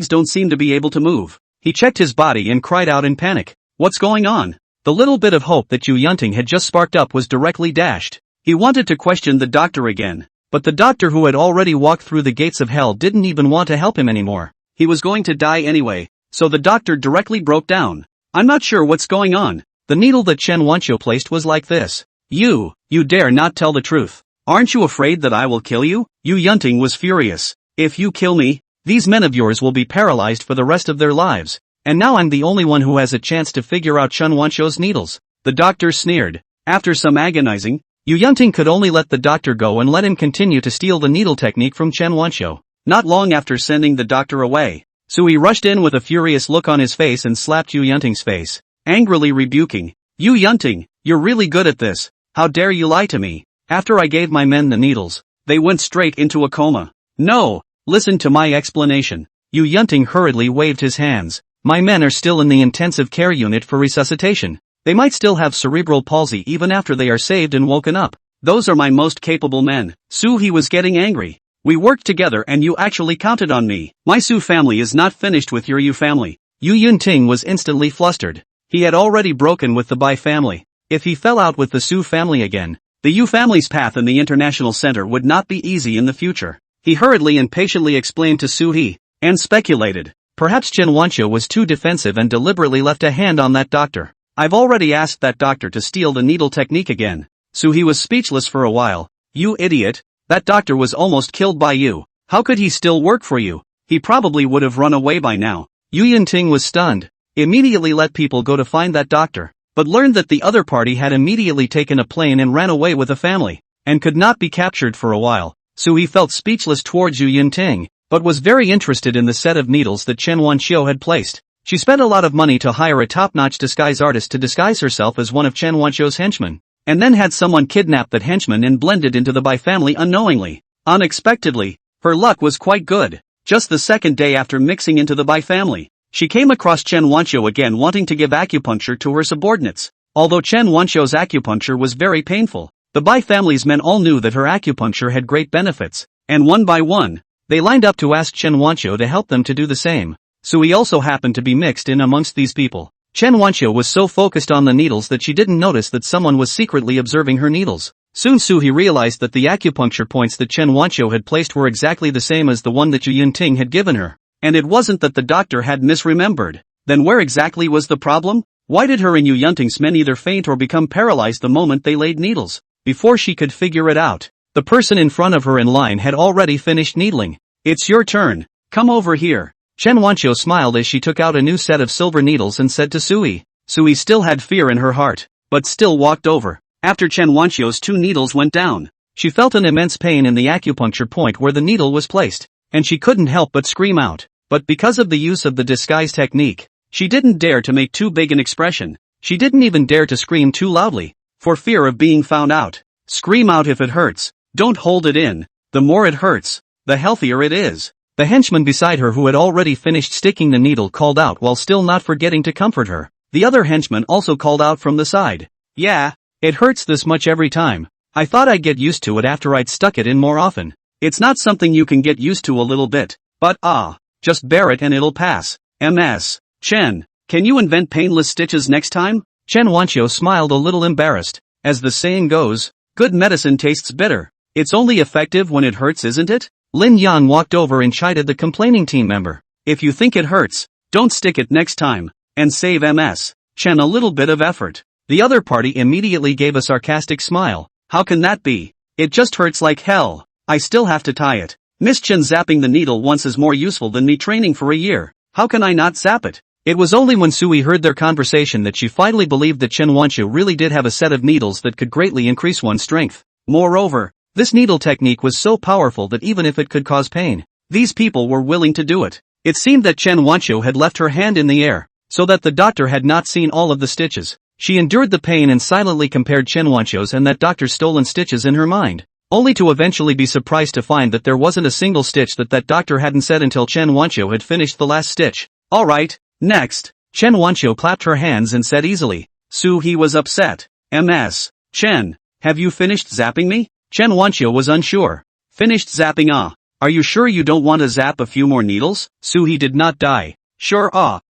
don't seem to be able to move." He checked his body and cried out in panic. "What's going on?" The little bit of hope that Yu Yunting had just sparked up was directly dashed. He wanted to question the doctor again, But the doctor who had already walked through the gates of hell didn't even want to help him anymore. He was going to die anyway, so the doctor directly broke down. I'm not sure what's going on. The needle that Chen Wanqiu placed was like this. You dare not tell the truth. Aren't you afraid that I will kill you? Yu Yunting was furious. If you kill me, these men of yours will be paralyzed for the rest of their lives. And now I'm the only one who has a chance to figure out Chen Wanqiu's needles. The doctor sneered. After some agonizing, Yu Yunting could only let the doctor go and let him continue to steal the needle technique from Chen Wanqiu. Not long after sending the doctor away, Sui rushed in with a furious look on his face and slapped Yu Yunting's face, angrily rebuking. Yu Yunting, you're really good at this. How dare you lie to me? After I gave my men the needles, they went straight into a coma. No, listen to my explanation. Yu Yunting hurriedly waved his hands. My men are still in the intensive care unit for resuscitation. They might still have cerebral palsy even after they are saved and woken up. Those are my most capable men. He was getting angry. We worked together and you actually counted on me. My Su family is not finished with your Yu family. Yu Yunting was instantly flustered. He had already broken with the Bai family. If he fell out with the Su family again, the Yu family's path in the international center would not be easy in the future. He hurriedly and patiently explained to Su He, and speculated. Perhaps Chen Wanqiu was too defensive and deliberately left a hand on that doctor. I've already asked that doctor to steal the needle technique again. Su He was speechless for a while. You idiot. That doctor was almost killed by you. How could he still work for you? He probably would have run away by now. Yu Yunting was stunned. Immediately let people go to find that doctor, but learned that the other party had immediately taken a plane and ran away with a family, and could not be captured for a while. So he felt speechless towards Yu Yunting, but was very interested in the set of needles that Chen Wanqiu had placed. She spent a lot of money to hire a top-notch disguise artist to disguise herself as one of Chen Wanqiu's henchmen, and then had someone kidnap that henchman and blended into the Bai family unknowingly. Unexpectedly, her luck was quite good. Just the second day after mixing into the Bai family, she came across Chen Wanqiu again wanting to give acupuncture to her subordinates. Although Chen Wanqiu's acupuncture was very painful, the Bai family's men all knew that her acupuncture had great benefits, and one by one, they lined up to ask Chen Wanqiu to help them to do the same. Sui also happened to be mixed in amongst these people. Chen Wanqiu was so focused on the needles that she didn't notice that someone was secretly observing her needles. Soon Sui realized that the acupuncture points that Chen Wanqiu had placed were exactly the same as the one that Yu Yunting had given her. And it wasn't that the doctor had misremembered. Then where exactly was the problem? Why did her and Yu Yunting's men either faint or become paralyzed the moment they laid needles? Before she could figure it out, the person in front of her in line had already finished needling. It's your turn. Come over here. Chen Wanqiu smiled as she took out a new set of silver needles and said to Sui. Sui still had fear in her heart, but still walked over. After Chen Wanqiu's 2 needles went down, she felt an immense pain in the acupuncture point where the needle was placed, and she couldn't help but scream out. But because of the use of the disguise technique, she didn't dare to make too big an expression. She didn't even dare to scream too loudly, for fear of being found out. Scream out if it hurts. Don't hold it in. The more it hurts, the healthier it is. The henchman beside her who had already finished sticking the needle called out while still not forgetting to comfort her. The other henchman also called out from the side. Yeah, it hurts this much every time. I thought I'd get used to it after I'd stuck it in more often. It's not something you can get used to a little bit, but just bear it and it'll pass. MS. Chen, can you invent painless stitches next time? Chen Wanqiu smiled a little embarrassed. As the saying goes, good medicine tastes bitter. It's only effective when it hurts, isn't it? Lin Yan walked over and chided the complaining team member. If you think it hurts, don't stick it next time, and save MS. Chen a little bit of effort. The other party immediately gave a sarcastic smile. How can that be? It just hurts like hell. I still have to tie it. Miss Chen zapping the needle once is more useful than me training for a year. How can I not zap it? It was only when Sui heard their conversation that she finally believed that Chen Wanqiu really did have a set of needles that could greatly increase one's strength. Moreover, this needle technique was so powerful that even if it could cause pain, these people were willing to do it. It seemed that Chen Wanqiu had left her hand in the air, so that the doctor had not seen all of the stitches. She endured the pain and silently compared Chen Wanqiu's and that doctor's stolen stitches in her mind, only to eventually be surprised to find that there wasn't a single stitch that doctor hadn't said until Chen Wanqiu had finished the last stitch. Alright, next. Chen Wanqiu clapped her hands and said easily. He was upset. MS. Chen, have you finished zapping me? Chen Wanqiu was unsure. Finished zapping Are you sure you don't want to zap a few more needles? He did not die. Sure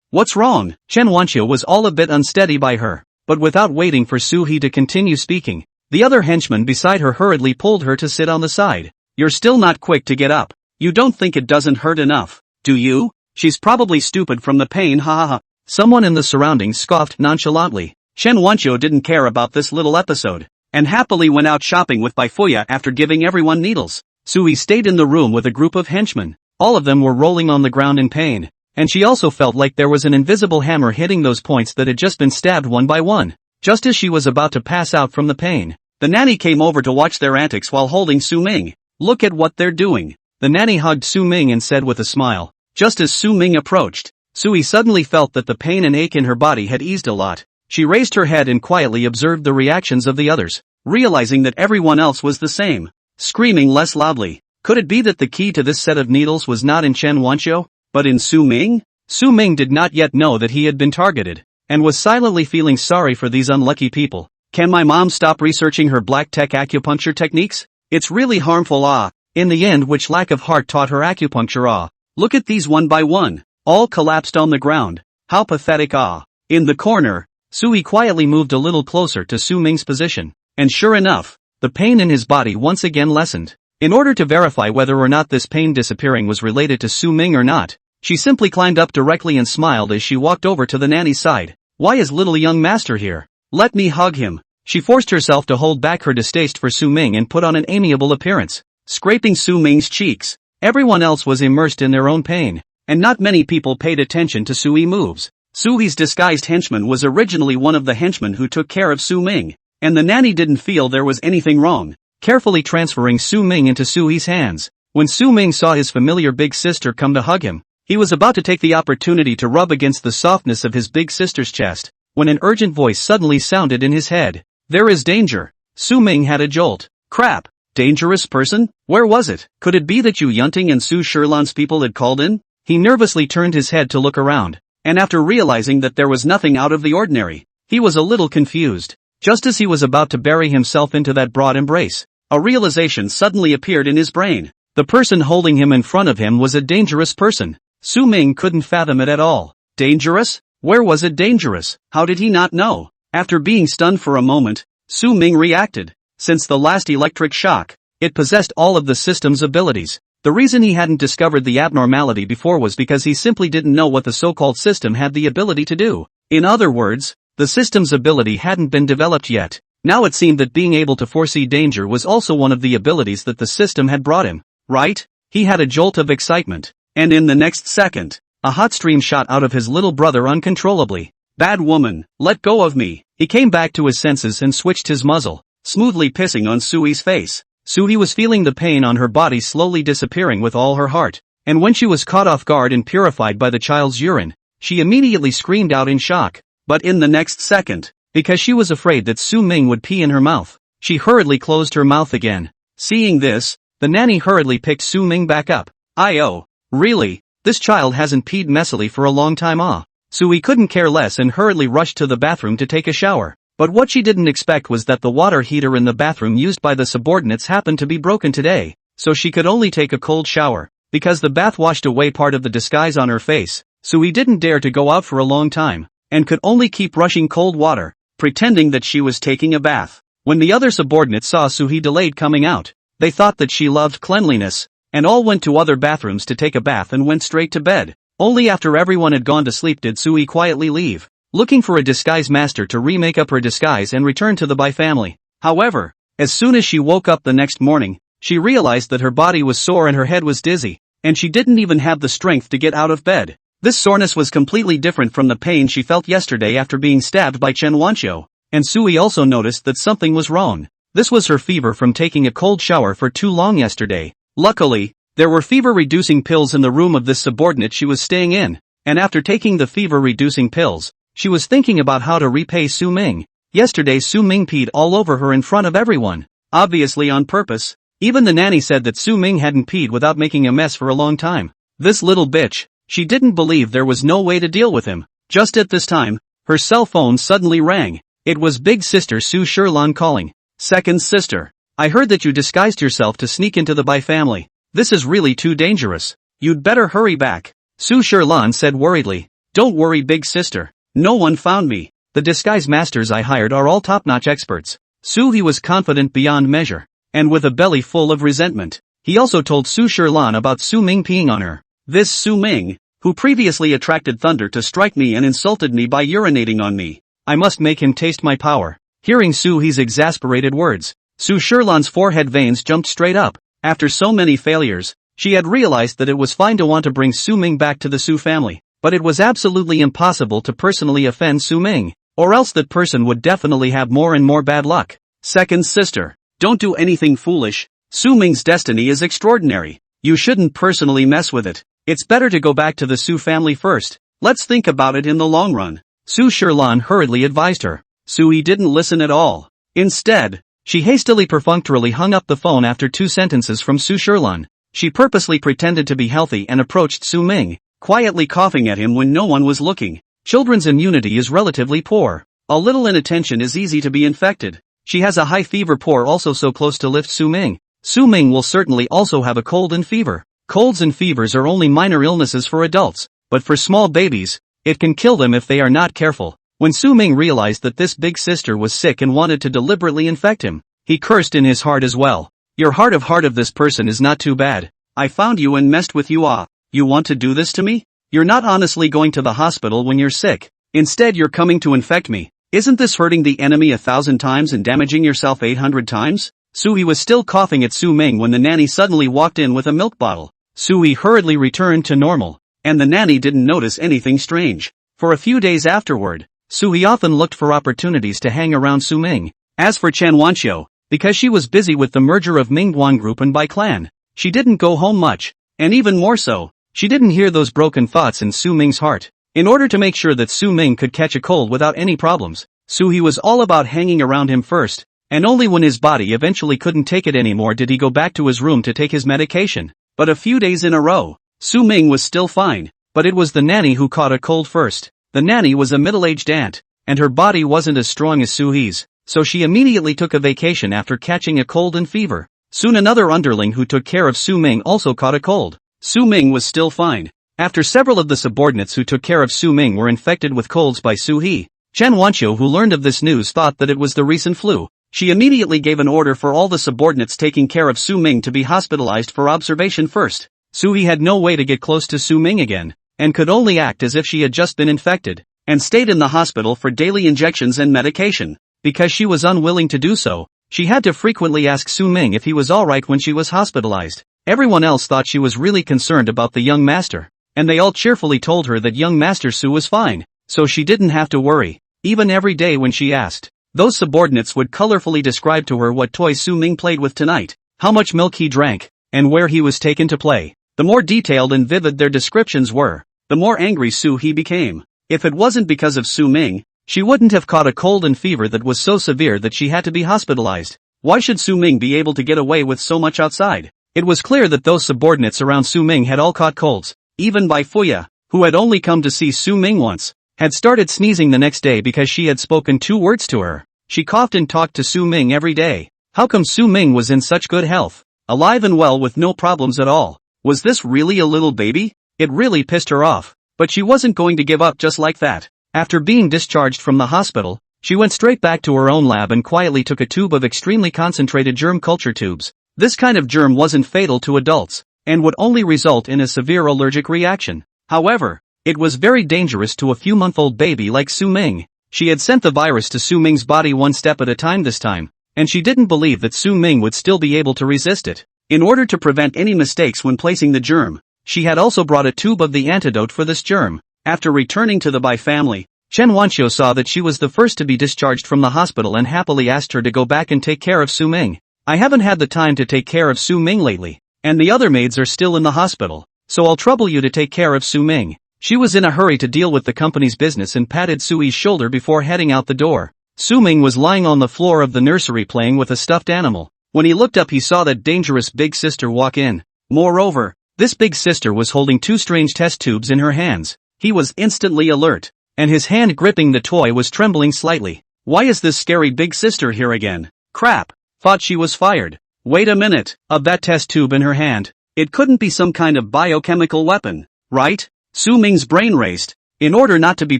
What's wrong? Chen Wanqiu was all a bit unsteady by her, but without waiting for He to continue speaking, the other henchman beside her hurriedly pulled her to sit on the side. You're still not quick to get up. You don't think it doesn't hurt enough, do you? She's probably stupid from the pain, ha ha ha. Someone in the surroundings scoffed nonchalantly. Chen Wanqiu didn't care about this little episode, and happily went out shopping with Bai Fuya after giving everyone needles. Sui stayed in the room with a group of henchmen. All of them were rolling on the ground in pain, and she also felt like there was an invisible hammer hitting those points that had just been stabbed one by one. Just as she was about to pass out from the pain, the nanny came over to watch their antics while holding Su Ming. Look at what they're doing. The nanny hugged Su Ming and said with a smile. Just as Su Ming approached, Sui suddenly felt that the pain and ache in her body had eased a lot. She raised her head and quietly observed the reactions of the others, realizing that everyone else was the same, screaming less loudly. Could it be that the key to this set of needles was not in Chen Wanqiu, but in Su Ming? Su Ming did not yet know that he had been targeted, and was silently feeling sorry for these unlucky people. Can my mom stop researching her black tech acupuncture techniques? It's really harmful, ah. In the end, which lack of heart taught her acupuncture, ah. Look at these one by one. All collapsed on the ground. How pathetic, ah. In the corner, Sui quietly moved a little closer to Su Ming's position, and sure enough, the pain in his body once again lessened. In order to verify whether or not this pain disappearing was related to Su Ming or not, she simply climbed up directly and smiled as she walked over to the nanny's side. Why is little young master here? Let me hug him. She forced herself to hold back her distaste for Su Ming and put on an amiable appearance, scraping Su Ming's cheeks. Everyone else was immersed in their own pain, and not many people paid attention to Sui's moves. Sui's disguised henchman was originally one of the henchmen who took care of Su Ming, and the nanny didn't feel there was anything wrong, carefully transferring Su Ming into Sui's hands. When Su Ming saw his familiar big sister come to hug him, he was about to take the opportunity to rub against the softness of his big sister's chest, when an urgent voice suddenly sounded in his head. There is danger. Su Ming had a jolt. Crap. Dangerous person? Where was it? Could it be that Yu Yunting and Su Shilan's people had called in? He nervously turned his head to look around, and after realizing that there was nothing out of the ordinary, he was a little confused. Just as he was about to bury himself into that broad embrace, a realization suddenly appeared in his brain. The person holding him in front of him was a dangerous person. Su Ming couldn't fathom it at all. Dangerous? Where was it dangerous? How did he not know? After being stunned for a moment, Su Ming reacted. Since the last electric shock, it possessed all of the system's abilities. The reason he hadn't discovered the abnormality before was because he simply didn't know what the so-called system had the ability to do. In other words, the system's ability hadn't been developed yet. Now it seemed that being able to foresee danger was also one of the abilities that the system had brought him. Right? He had a jolt of excitement, and in the next second, a hot stream shot out of his little brother uncontrollably. Bad woman, let go of me. He came back to his senses and switched his muzzle, smoothly pissing on Sui's face. Sui was feeling the pain on her body slowly disappearing with all her heart, and when she was caught off guard and purified by the child's urine, she immediately screamed out in shock. But in the next second, because she was afraid that Su Ming would pee in her mouth, she hurriedly closed her mouth again. Seeing this, the nanny hurriedly picked Su Ming back up. Oh, really? This child hasn't peed messily for a long time, ah. Sui couldn't care less and hurriedly rushed to the bathroom to take a shower. But what she didn't expect was that the water heater in the bathroom used by the subordinates happened to be broken today, so she could only take a cold shower. Because the bath washed away part of the disguise on her face, Sui didn't dare to go out for a long time, and could only keep rushing cold water, pretending that she was taking a bath. When the other subordinates saw Sui delayed coming out, they thought that she loved cleanliness, and all went to other bathrooms to take a bath and went straight to bed. Only after everyone had gone to sleep did Sui quietly leave, looking for a disguise master to remake up her disguise and return to the Bai family. However, as soon as she woke up the next morning, she realized that her body was sore and her head was dizzy, and she didn't even have the strength to get out of bed. This soreness was completely different from the pain she felt yesterday after being stabbed by Chen Wanqiu, and Sui also noticed that something was wrong. This was her fever from taking a cold shower for too long yesterday. Luckily, there were fever-reducing pills in the room of this subordinate she was staying in, and after taking the fever-reducing pills, she was thinking about how to repay Su Ming. Yesterday Su Ming peed all over her in front of everyone, obviously on purpose. Even the nanny said that Su Ming hadn't peed without making a mess for a long time. This little bitch, she didn't believe there was no way to deal with him. Just at this time, her cell phone suddenly rang. It was big sister Su Shilan calling. Second sister, I heard that you disguised yourself to sneak into the Bai family. This is really too dangerous. You'd better hurry back. Su Shilan said worriedly. Don't worry big sister. No one found me. The disguise masters I hired are all top-notch experts. He was confident beyond measure, and with a belly full of resentment. He also told Su Shilan about Su Ming peeing on her. This Su Ming, who previously attracted thunder to strike me and insulted me by urinating on me. I must make him taste my power. Hearing Su He's exasperated words, Su Shilan's forehead veins jumped straight up. After so many failures, she had realized that it was fine to want to bring Su Ming back to the Su family, but it was absolutely impossible to personally offend Su Ming, or else that person would definitely have more and more bad luck. Second sister, don't do anything foolish. Su Ming's destiny is extraordinary. You shouldn't personally mess with it. It's better to go back to the Su family first. Let's think about it in the long run. Su Shilan hurriedly advised her. Sui didn't listen at all. Instead, she hastily perfunctorily hung up the phone after 2 sentences from Su Shilan. She purposely pretended to be healthy and approached Su Ming, quietly coughing at him when no one was looking. Children's immunity is relatively poor. A little inattention is easy to be infected. She has a high fever pour also so close to lift Su Ming. Su Ming will certainly also have a cold and fever. Colds and fevers are only minor illnesses for adults, but for small babies, it can kill them if they are not careful. When Su Ming realized that this big sister was sick and wanted to deliberately infect him, he cursed in his heart as well. Your heart of this person is not too bad. I found you and messed with you. You want to do this to me? You're not honestly going to the hospital when you're sick. Instead you're coming to infect me. Isn't this hurting the enemy 1,000 times and damaging yourself 800 times? Sui was still coughing at Su Ming when the nanny suddenly walked in with a milk bottle. Sui hurriedly returned to normal, and the nanny didn't notice anything strange. For a few days afterward, Sui often looked for opportunities to hang around Su Ming. As for Chen Wanxiu, because she was busy with the merger of Mingguan Group and Bai Clan, she didn't go home much, and even more so, she didn't hear those broken thoughts in Su Ming's heart. In order to make sure that Su Ming could catch a cold without any problems, Sui was all about hanging around him first, and only when his body eventually couldn't take it anymore did he go back to his room to take his medication. But a few days in a row, Su Ming was still fine, but it was the nanny who caught a cold first. The nanny was a middle-aged aunt, and her body wasn't as strong as Sui's, so she immediately took a vacation after catching a cold and fever. Soon another underling who took care of Su Ming also caught a cold. Su Ming was still fine. After several of the subordinates who took care of Su Ming were infected with colds by Su He, Chen Wanxiu, who learned of this news, thought that it was the recent flu. She immediately gave an order for all the subordinates taking care of Su Ming to be hospitalized for observation first. Su He had no way to get close to Su Ming again, and could only act as if she had just been infected, and stayed in the hospital for daily injections and medication. Because she was unwilling to do so, she had to frequently ask Su Ming if he was alright when she was hospitalized. Everyone else thought she was really concerned about the young master, and they all cheerfully told her that young Master Su was fine, so she didn't have to worry. Even every day when she asked, those subordinates would colorfully describe to her what toy Su Ming played with tonight, how much milk he drank, and where he was taken to play. The more detailed and vivid their descriptions were, the more angry Su He became. If it wasn't because of Su Ming, she wouldn't have caught a cold and fever that was so severe that she had to be hospitalized. Why should Su Ming be able to get away with so much outside? It was clear that those subordinates around Su Ming had all caught colds. Even Bai Fuya, who had only come to see Su Ming once, had started sneezing the next day because she had spoken 2 words to her. She coughed and talked to Su Ming every day. How come Su Ming was in such good health, alive and well with no problems at all? Was this really a little baby? It really pissed her off. But she wasn't going to give up just like that. After being discharged from the hospital, she went straight back to her own lab and quietly took a tube of extremely concentrated germ culture tubes. This kind of germ wasn't fatal to adults, and would only result in a severe allergic reaction. However, it was very dangerous to a few-month-old baby like Su Ming. She had sent the virus to Su Ming's body one step at a time this time, and she didn't believe that Su Ming would still be able to resist it. In order to prevent any mistakes when placing the germ, she had also brought a tube of the antidote for this germ. After returning to the Bai family, Chen Wanxiu saw that she was the first to be discharged from the hospital and happily asked her to go back and take care of Su Ming. I haven't had the time to take care of Su Ming lately, and the other maids are still in the hospital, so I'll trouble you to take care of Su Ming. She was in a hurry to deal with the company's business and patted Sui's shoulder before heading out the door. Su Ming was lying on the floor of the nursery playing with a stuffed animal. When he looked up he saw that dangerous big sister walk in. Moreover, this big sister was holding 2 strange test tubes in her hands. He was instantly alert, and his hand gripping the toy was trembling slightly. Why is this scary big sister here again? Crap! Thought she was fired. Wait a minute, of that test tube in her hand. It couldn't be some kind of biochemical weapon, right? Su Ming's brain raced. In order not to be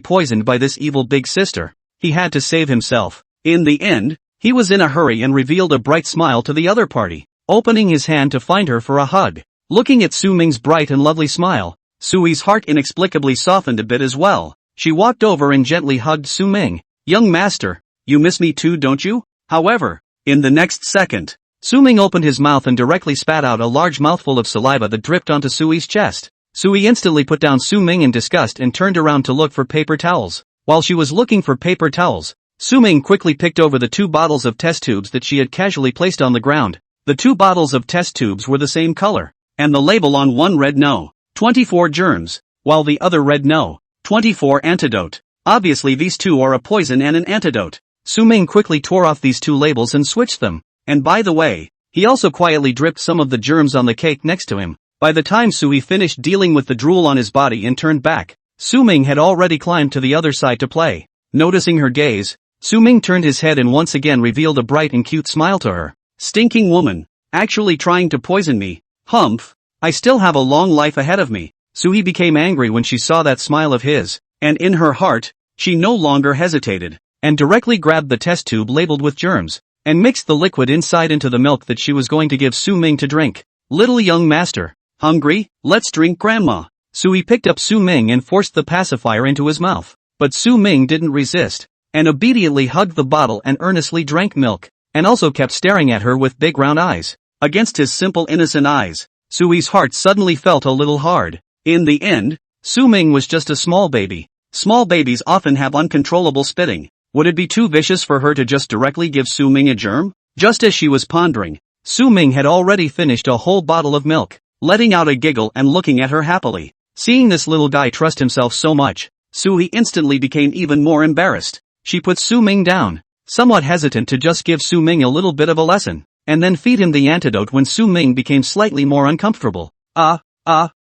poisoned by this evil big sister, he had to save himself. In the end, he was in a hurry and revealed a bright smile to the other party. opening his hand to find her for a hug. Looking at Su Ming's bright and lovely smile, Sui's heart inexplicably softened a bit as well. She walked over and gently hugged Su Ming. "Young master, you miss me too, don't you?" However, in the next second, Su Ming opened his mouth and directly spat out a large mouthful of saliva that dripped onto Sui's chest. Sui instantly put down Su Ming in disgust and turned around to look for paper towels. While she was looking for paper towels, Su Ming quickly picked over the 2 bottles of test tubes that she had casually placed on the ground. The 2 bottles of test tubes were the same color, and the label on one read no, 24 germs, while the other read no, 24 antidote. Obviously these 2 are a poison and an antidote. Su Ming quickly tore off these 2 labels and switched them. And by the way, he also quietly dripped some of the germs on the cake next to him. By the time Sui finished dealing with the drool on his body and turned back, Su Ming had already climbed to the other side to play. Noticing her gaze, Su Ming turned his head and once again revealed a bright and cute smile to her. "Stinking woman, actually trying to poison me, humph, I still have a long life ahead of me." Sui became angry when she saw that smile of his, and in her heart, she no longer hesitated, and directly grabbed the test tube labeled with germs, and mixed the liquid inside into the milk that she was going to give Su Ming to drink. "Little young master, hungry? Let's drink grandma." Sui picked up Su Ming and forced the pacifier into his mouth, but Su Ming didn't resist, and obediently hugged the bottle and earnestly drank milk, and also kept staring at her with big round eyes. Against his simple innocent eyes, Sui's heart suddenly felt a little hard. In the end, Su Ming was just a small baby. Small babies often have uncontrollable spitting. Would it be too vicious for her to just directly give Su Ming a germ? Just as she was pondering, Su Ming had already finished a whole bottle of milk, letting out a giggle and looking at her happily. Seeing this little guy trust himself so much, Sui instantly became even more embarrassed. She put Su Ming down, somewhat hesitant to just give Su Ming a little bit of a lesson, and then feed him the antidote when Su Ming became slightly more uncomfortable.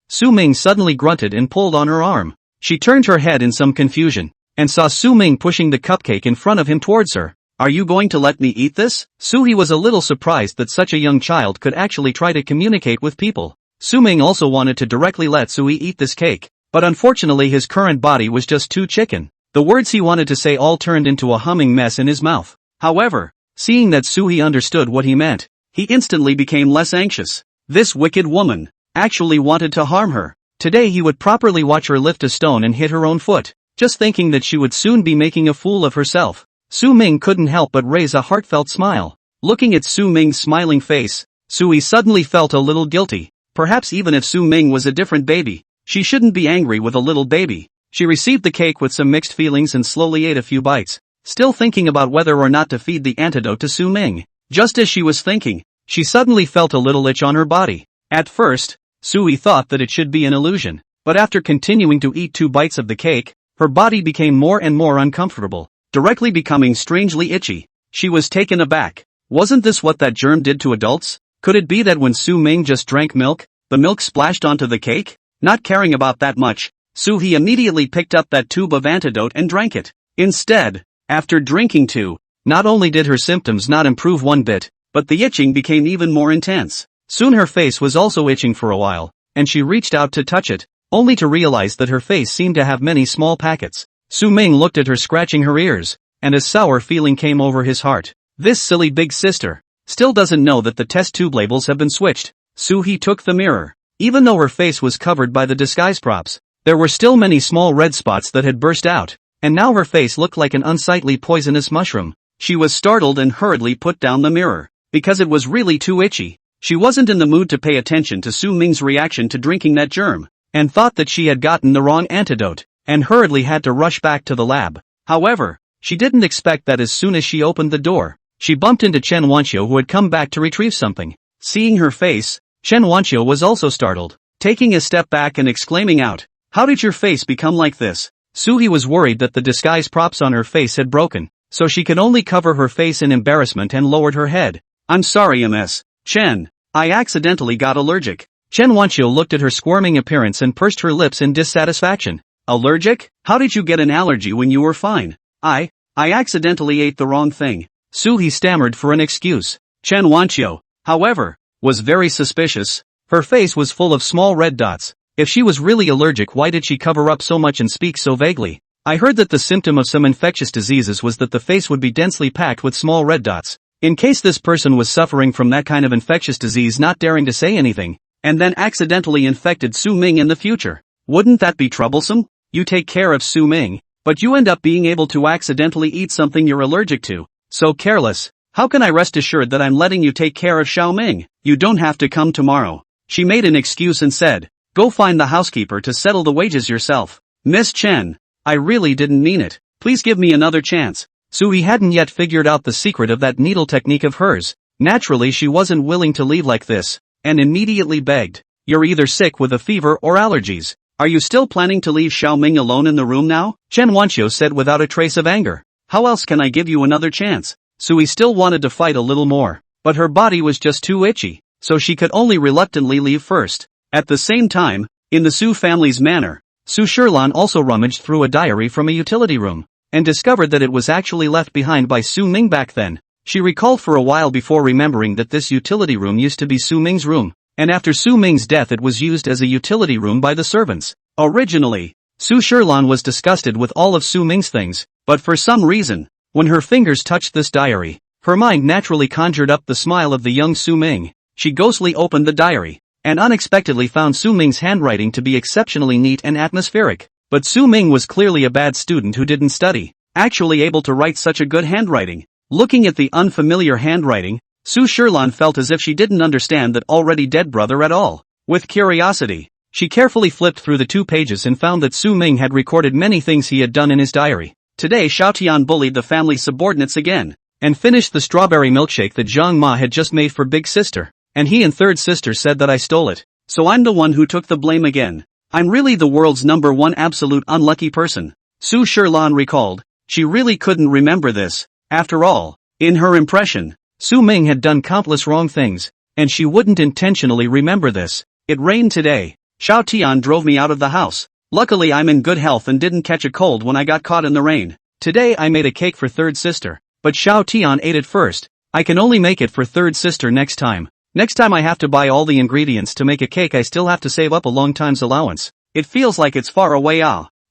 Su Ming suddenly grunted and pulled on her arm. She turned her head in some confusion, and saw Su Ming pushing the cupcake in front of him towards her. "Are you going to let me eat this?" Sui was a little surprised that such a young child could actually try to communicate with people. Su Ming also wanted to directly let Sui eat this cake, but unfortunately his current body was just too chicken. The words he wanted to say all turned into a humming mess in his mouth. However, seeing that Sui understood what he meant, he instantly became less anxious. This wicked woman actually wanted to harm her. Today he would properly watch her lift a stone and hit her own foot, just thinking that she would soon be making a fool of herself. Su Ming couldn't help but raise a heartfelt smile. Looking at Su Ming's smiling face, Sui suddenly felt a little guilty. Perhaps even if Su Ming was a different baby, she shouldn't be angry with a little baby. She received the cake with some mixed feelings and slowly ate a few bites, still thinking about whether or not to feed the antidote to Su Ming. Just as she was thinking, she suddenly felt a little itch on her body. At first, Sui thought that it should be an illusion, but after continuing to eat 2 bites of the cake, her body became more and more uncomfortable, directly becoming strangely itchy. She was taken aback. Wasn't this what that germ did to adults? Could it be that when Su Ming just drank milk, the milk splashed onto the cake? Not caring about that much, Sui immediately picked up that tube of antidote and drank it. Instead, after drinking 2, not only did her symptoms not improve one bit, but the itching became even more intense. Soon her face was also itching for a while, and she reached out to touch it, only to realize that her face seemed to have many small packets. Su Ming looked at her scratching her ears, and a sour feeling came over his heart. This silly big sister still doesn't know that the test tube labels have been switched. Sui took the mirror. Even though her face was covered by the disguise props, there were still many small red spots that had burst out, and now her face looked like an unsightly poisonous mushroom. She was startled and hurriedly put down the mirror, because it was really too itchy. She wasn't in the mood to pay attention to Su Ming's reaction to drinking that germ, and thought that she had gotten the wrong antidote, and hurriedly had to rush back to the lab. However, she didn't expect that as soon as she opened the door, she bumped into Chen Wanxiu, who had come back to retrieve something. Seeing her face, Chen Wanxiu was also startled, taking a step back and exclaiming out, "How did your face become like this?" Sui was worried that the disguise props on her face had broken, so she could only cover her face in embarrassment and lowered her head. "I'm sorry, Ms. Chen. I accidentally got allergic." Chen Wanxiu looked at her squirming appearance and pursed her lips in dissatisfaction. "Allergic? How did you get an allergy when you were fine?" I accidentally ate the wrong thing." Sui stammered for an excuse. Chen Wanxiu, however, was very suspicious. Her face was full of small red dots. If she was really allergic, why did she cover up so much and speak so vaguely? "I heard that the symptom of some infectious diseases was that the face would be densely packed with small red dots. In case this person was suffering from that kind of infectious disease, not daring to say anything, and then accidentally infected Su Ming in the future. Wouldn't that be troublesome? You take care of Su Ming, but you end up being able to accidentally eat something you're allergic to. So careless. How can I rest assured that I'm letting you take care of Xiao Ming? You don't have to come tomorrow. She made an excuse and said, go find the housekeeper to settle the wages yourself. Miss Chen, I really didn't mean it. Please give me another chance. Sui hadn't yet figured out the secret of that needle technique of hers. Naturally she wasn't willing to leave like this, and immediately begged, you're either sick with a fever or allergies. Are you still planning to leave Xiao Ming alone in the room now? Chen Wanqiu said without a trace of anger. How else can I give you another chance? Sui still wanted to fight a little more, but her body was just too itchy, so she could only reluctantly leave first. At the same time, in the Su family's manor, Su Shilan also rummaged through a diary from a utility room, and discovered that it was actually left behind by Su Ming back then. She recalled for a while before remembering that this utility room used to be Su Ming's room, and after Su Ming's death it was used as a utility room by the servants. Originally, Su Shilan was disgusted with all of Su Ming's things, but for some reason, when her fingers touched this diary, her mind naturally conjured up the smile of the young Su Ming. She ghostly opened the diary, and unexpectedly found Su Ming's handwriting to be exceptionally neat and atmospheric. But Su Ming was clearly a bad student who didn't study, actually able to write such a good handwriting. Looking at the unfamiliar handwriting, Su Shilan felt as if she didn't understand that already dead brother at all. With curiosity, she carefully flipped through the 2 pages and found that Su Ming had recorded many things he had done in his diary. Today Xiao Tian bullied the family subordinates again, and finished the strawberry milkshake that Zhang Ma had just made for big sister, and he and third sister said that I stole it, so I'm the one who took the blame again. I'm really the world's #1 absolute unlucky person. Su Shilan recalled. She really couldn't remember this. After all, in her impression, Su Ming had done countless wrong things, and she wouldn't intentionally remember this. It rained today. Xiao Tian drove me out of the house. Luckily I'm in good health and didn't catch a cold when I got caught in the rain. Today I made a cake for third sister, but Xiao Tian ate it first. I can only make it for third sister next time. Next time I have to buy all the ingredients to make a cake, I still have to save up a long time's allowance. It feels like it's far away.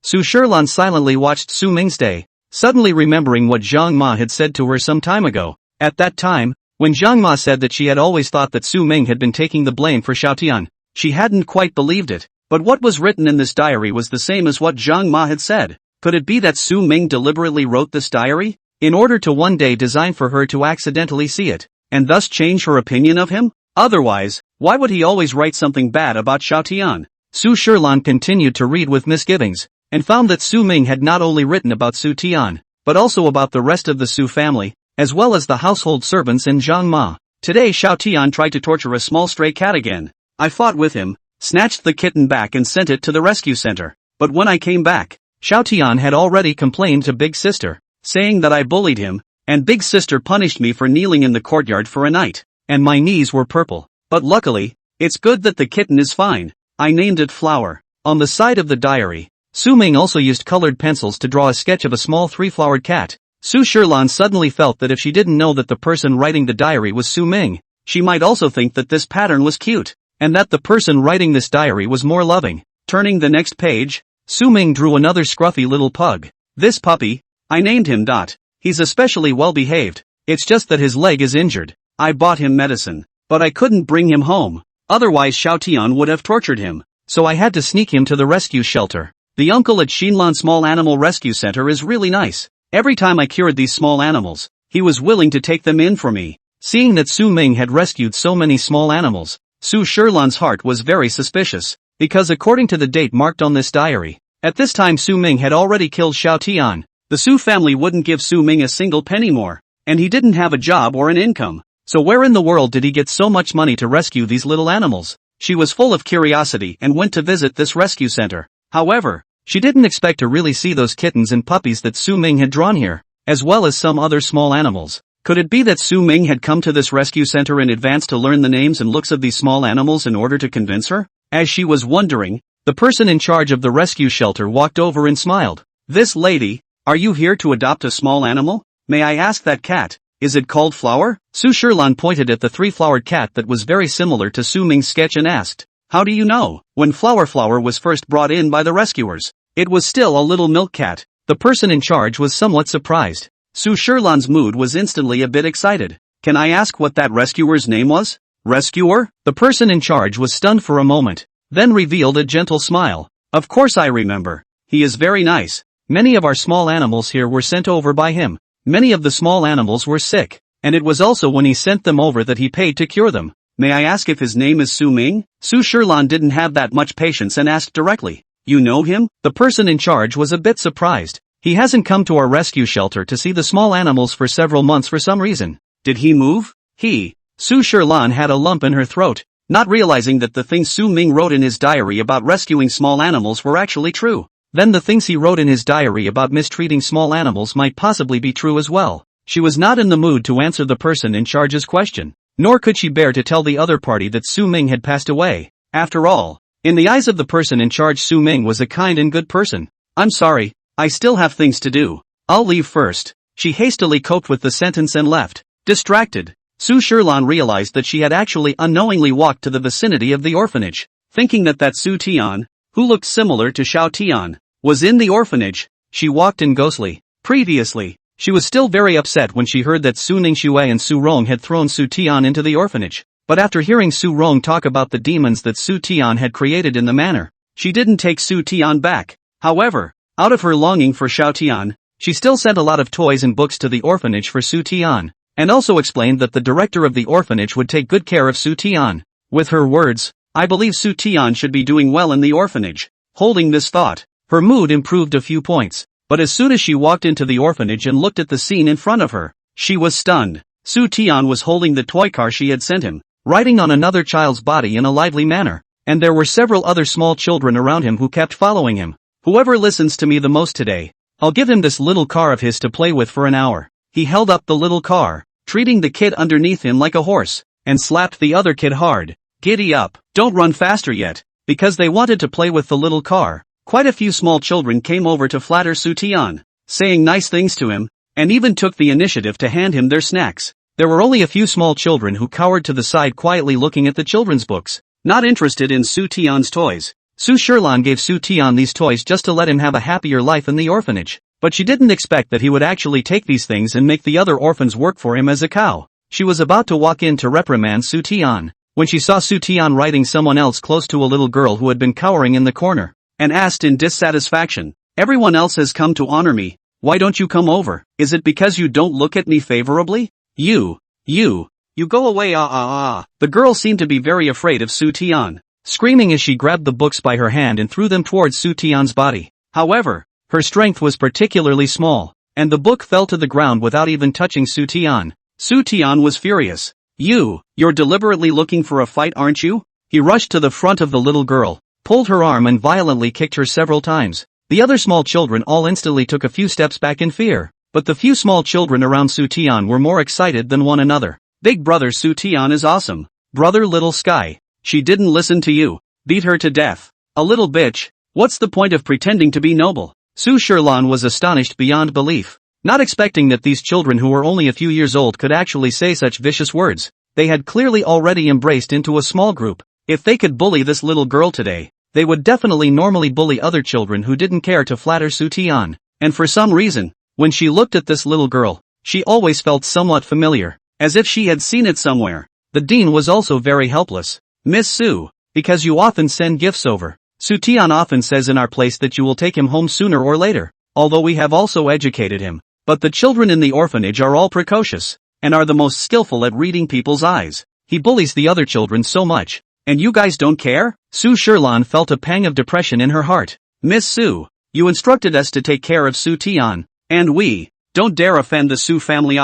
Su Shilan silently watched Su Ming's day, suddenly remembering what Zhang Ma had said to her some time ago. At that time, when Zhang Ma said that she had always thought that Su Ming had been taking the blame for Xiao Tian, she hadn't quite believed it. But what was written in this diary was the same as what Zhang Ma had said. Could it be that Su Ming deliberately wrote this diary, in order to one day design for her to accidentally see it, and thus change her opinion of him? Otherwise, why would he always write something bad about Xiao Tian? Su Shilan continued to read with misgivings, and found that Su Ming had not only written about Su Tian, but also about the rest of the Su family, as well as the household servants and Zhang Ma. Today Xiao Tian tried to torture a small stray cat again. I fought with him, snatched the kitten back and sent it to the rescue center. But when I came back, Xiao Tian had already complained to Big Sister, saying that I bullied him, and Big Sister punished me for kneeling in the courtyard for a night, and my knees were purple. But luckily, it's good that the kitten is fine. I named it Flower. On the side of the diary, Su Ming also used colored pencils to draw a sketch of a small 3-flowered cat. Su Shilan suddenly felt that if she didn't know that the person writing the diary was Su Ming, she might also think that this pattern was cute, and that the person writing this diary was more loving. Turning the next page, Su Ming drew another scruffy little pug. This puppy, I named him Dot. He's especially well behaved. It's just that his leg is injured. I bought him medicine, but I couldn't bring him home. Otherwise Xiao Tian would have tortured him, so I had to sneak him to the rescue shelter. The uncle at Xinlan Small Animal Rescue Center is really nice. Every time I cured these small animals, he was willing to take them in for me. Seeing that Su Ming had rescued so many small animals, Su Shilan's heart was very suspicious, because according to the date marked on this diary, at this time Su Ming had already killed Xiao Tian. The Su family wouldn't give Su Ming a single penny more, and he didn't have a job or an income. So where in the world did he get so much money to rescue these little animals? She was full of curiosity and went to visit this rescue center. However, she didn't expect to really see those kittens and puppies that Su Ming had drawn here, as well as some other small animals. Could it be that Su Ming had come to this rescue center in advance to learn the names and looks of these small animals in order to convince her? As she was wondering, the person in charge of the rescue shelter walked over and smiled. This lady, are you here to adopt a small animal? May I ask that cat, is it called Flower? Su Shilan pointed at the 3-flowered cat that was very similar to Su Ming's sketch and asked, how do you know? When Flower was first brought in by the rescuers, it was still a little milk cat. The person in charge was somewhat surprised. Su Shilan's mood was instantly a bit excited. Can I ask what that rescuer's name was? Rescuer? The person in charge was stunned for a moment, then revealed a gentle smile. Of course I remember. He is very nice. Many of our small animals here were sent over by him. Many of the small animals were sick, and it was also when he sent them over that he paid to cure them. May I ask if his name is Su Ming? Su Sherlan didn't have that much patience and asked directly. You know him? The person in charge was a bit surprised. He hasn't come to our rescue shelter to see the small animals for several months for some reason. Did he move? Su Sherlan had a lump in her throat, not realizing that the things Su Ming wrote in his diary about rescuing small animals were actually true. Then the things he wrote in his diary about mistreating small animals might possibly be true as well. She was not in the mood to answer the person in charge's question, nor could she bear to tell the other party that Su Ming had passed away. After all, in the eyes of the person in charge, Su Ming was a kind and good person. I'm sorry, I still have things to do. I'll leave first. She hastily coped with the sentence and left. Distracted, Su Sherlan realized that she had actually unknowingly walked to the vicinity of the orphanage, thinking that Su Tian, who looked similar to Xiao Tian, was in the orphanage. She walked in ghostly. Previously, she was still very upset when she heard that Su Ningxue and Su Rong had thrown Su Tian into the orphanage, but after hearing Su Rong talk about the demons that Su Tian had created in the manor, she didn't take Su Tian back. However, out of her longing for Xiao Tian, she still sent a lot of toys and books to the orphanage for Su Tian, and also explained that the director of the orphanage would take good care of Su Tian. With her words, I believe Su Tian should be doing well in the orphanage. Holding this thought, her mood improved a few points, but as soon as she walked into the orphanage and looked at the scene in front of her, she was stunned. Su Tian was holding the toy car she had sent him, riding on another child's body in a lively manner, and there were several other small children around him who kept following him. Whoever listens to me the most today, I'll give him this little car of his to play with for an hour. He held up the little car, treating the kid underneath him like a horse, and slapped the other kid hard. Giddy up, don't run faster yet. Because they wanted to play with the little car, quite a few small children came over to flatter Su Tian, saying nice things to him, and even took the initiative to hand him their snacks. There were only a few small children who cowered to the side quietly looking at the children's books, not interested in Su Tian's toys. Su Sherlan gave Su Tian these toys just to let him have a happier life in the orphanage, but she didn't expect that he would actually take these things and make the other orphans work for him as a cow. She was about to walk in to reprimand Su Tian, when she saw Su Tian riding someone else close to a little girl who had been cowering in the corner, and asked in dissatisfaction, everyone else has come to honor me, why don't you come over? Is it because you don't look at me favorably? You go away The girl seemed to be very afraid of Su Tian, screaming as she grabbed the books by her hand and threw them towards Su Tian's body. However, her strength was particularly small, and the book fell to the ground without even touching Su Tian. Su Tian was furious. You're deliberately looking for a fight, aren't you? He rushed to the front of the little girl, pulled her arm and violently kicked her several times. The other small children all instantly took a few steps back in fear, but the few small children around Su Tian were more excited than one another. Big brother Su Tian is awesome. Brother Little Sky. She didn't listen to you. Beat her to death. A little bitch. What's the point of pretending to be noble? Su Sherlan was astonished beyond belief, not expecting that these children who were only a few years old could actually say such vicious words. They had clearly already embraced into a small group. If they could bully this little girl today, they would definitely normally bully other children who didn't care to flatter Su Tian. And for some reason, when she looked at this little girl, she always felt somewhat familiar, as if she had seen it somewhere. The dean was also very helpless. Miss Su, because you often send gifts over. Su Tian often says in our place that you will take him home sooner or later, although we have also educated him. But the children in the orphanage are all precocious, and are the most skillful at reading people's eyes. He bullies the other children so much, and you guys don't care? Su Sherlan felt a pang of depression in her heart. Miss Su, you instructed us to take care of Su Tian, and we don't dare offend the Su family.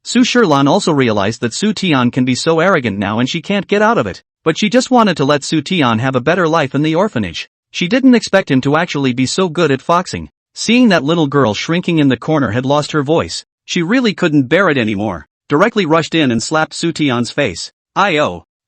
Su Sherlan also realized that Su Tian can be so arrogant now and she can't get out of it, but she just wanted to let Su Tian have a better life in the orphanage. She didn't expect him to actually be so good at foxing. Seeing that little girl shrinking in the corner had lost her voice, she really couldn't bear it anymore. Directly rushed in and slapped Su Tian's face.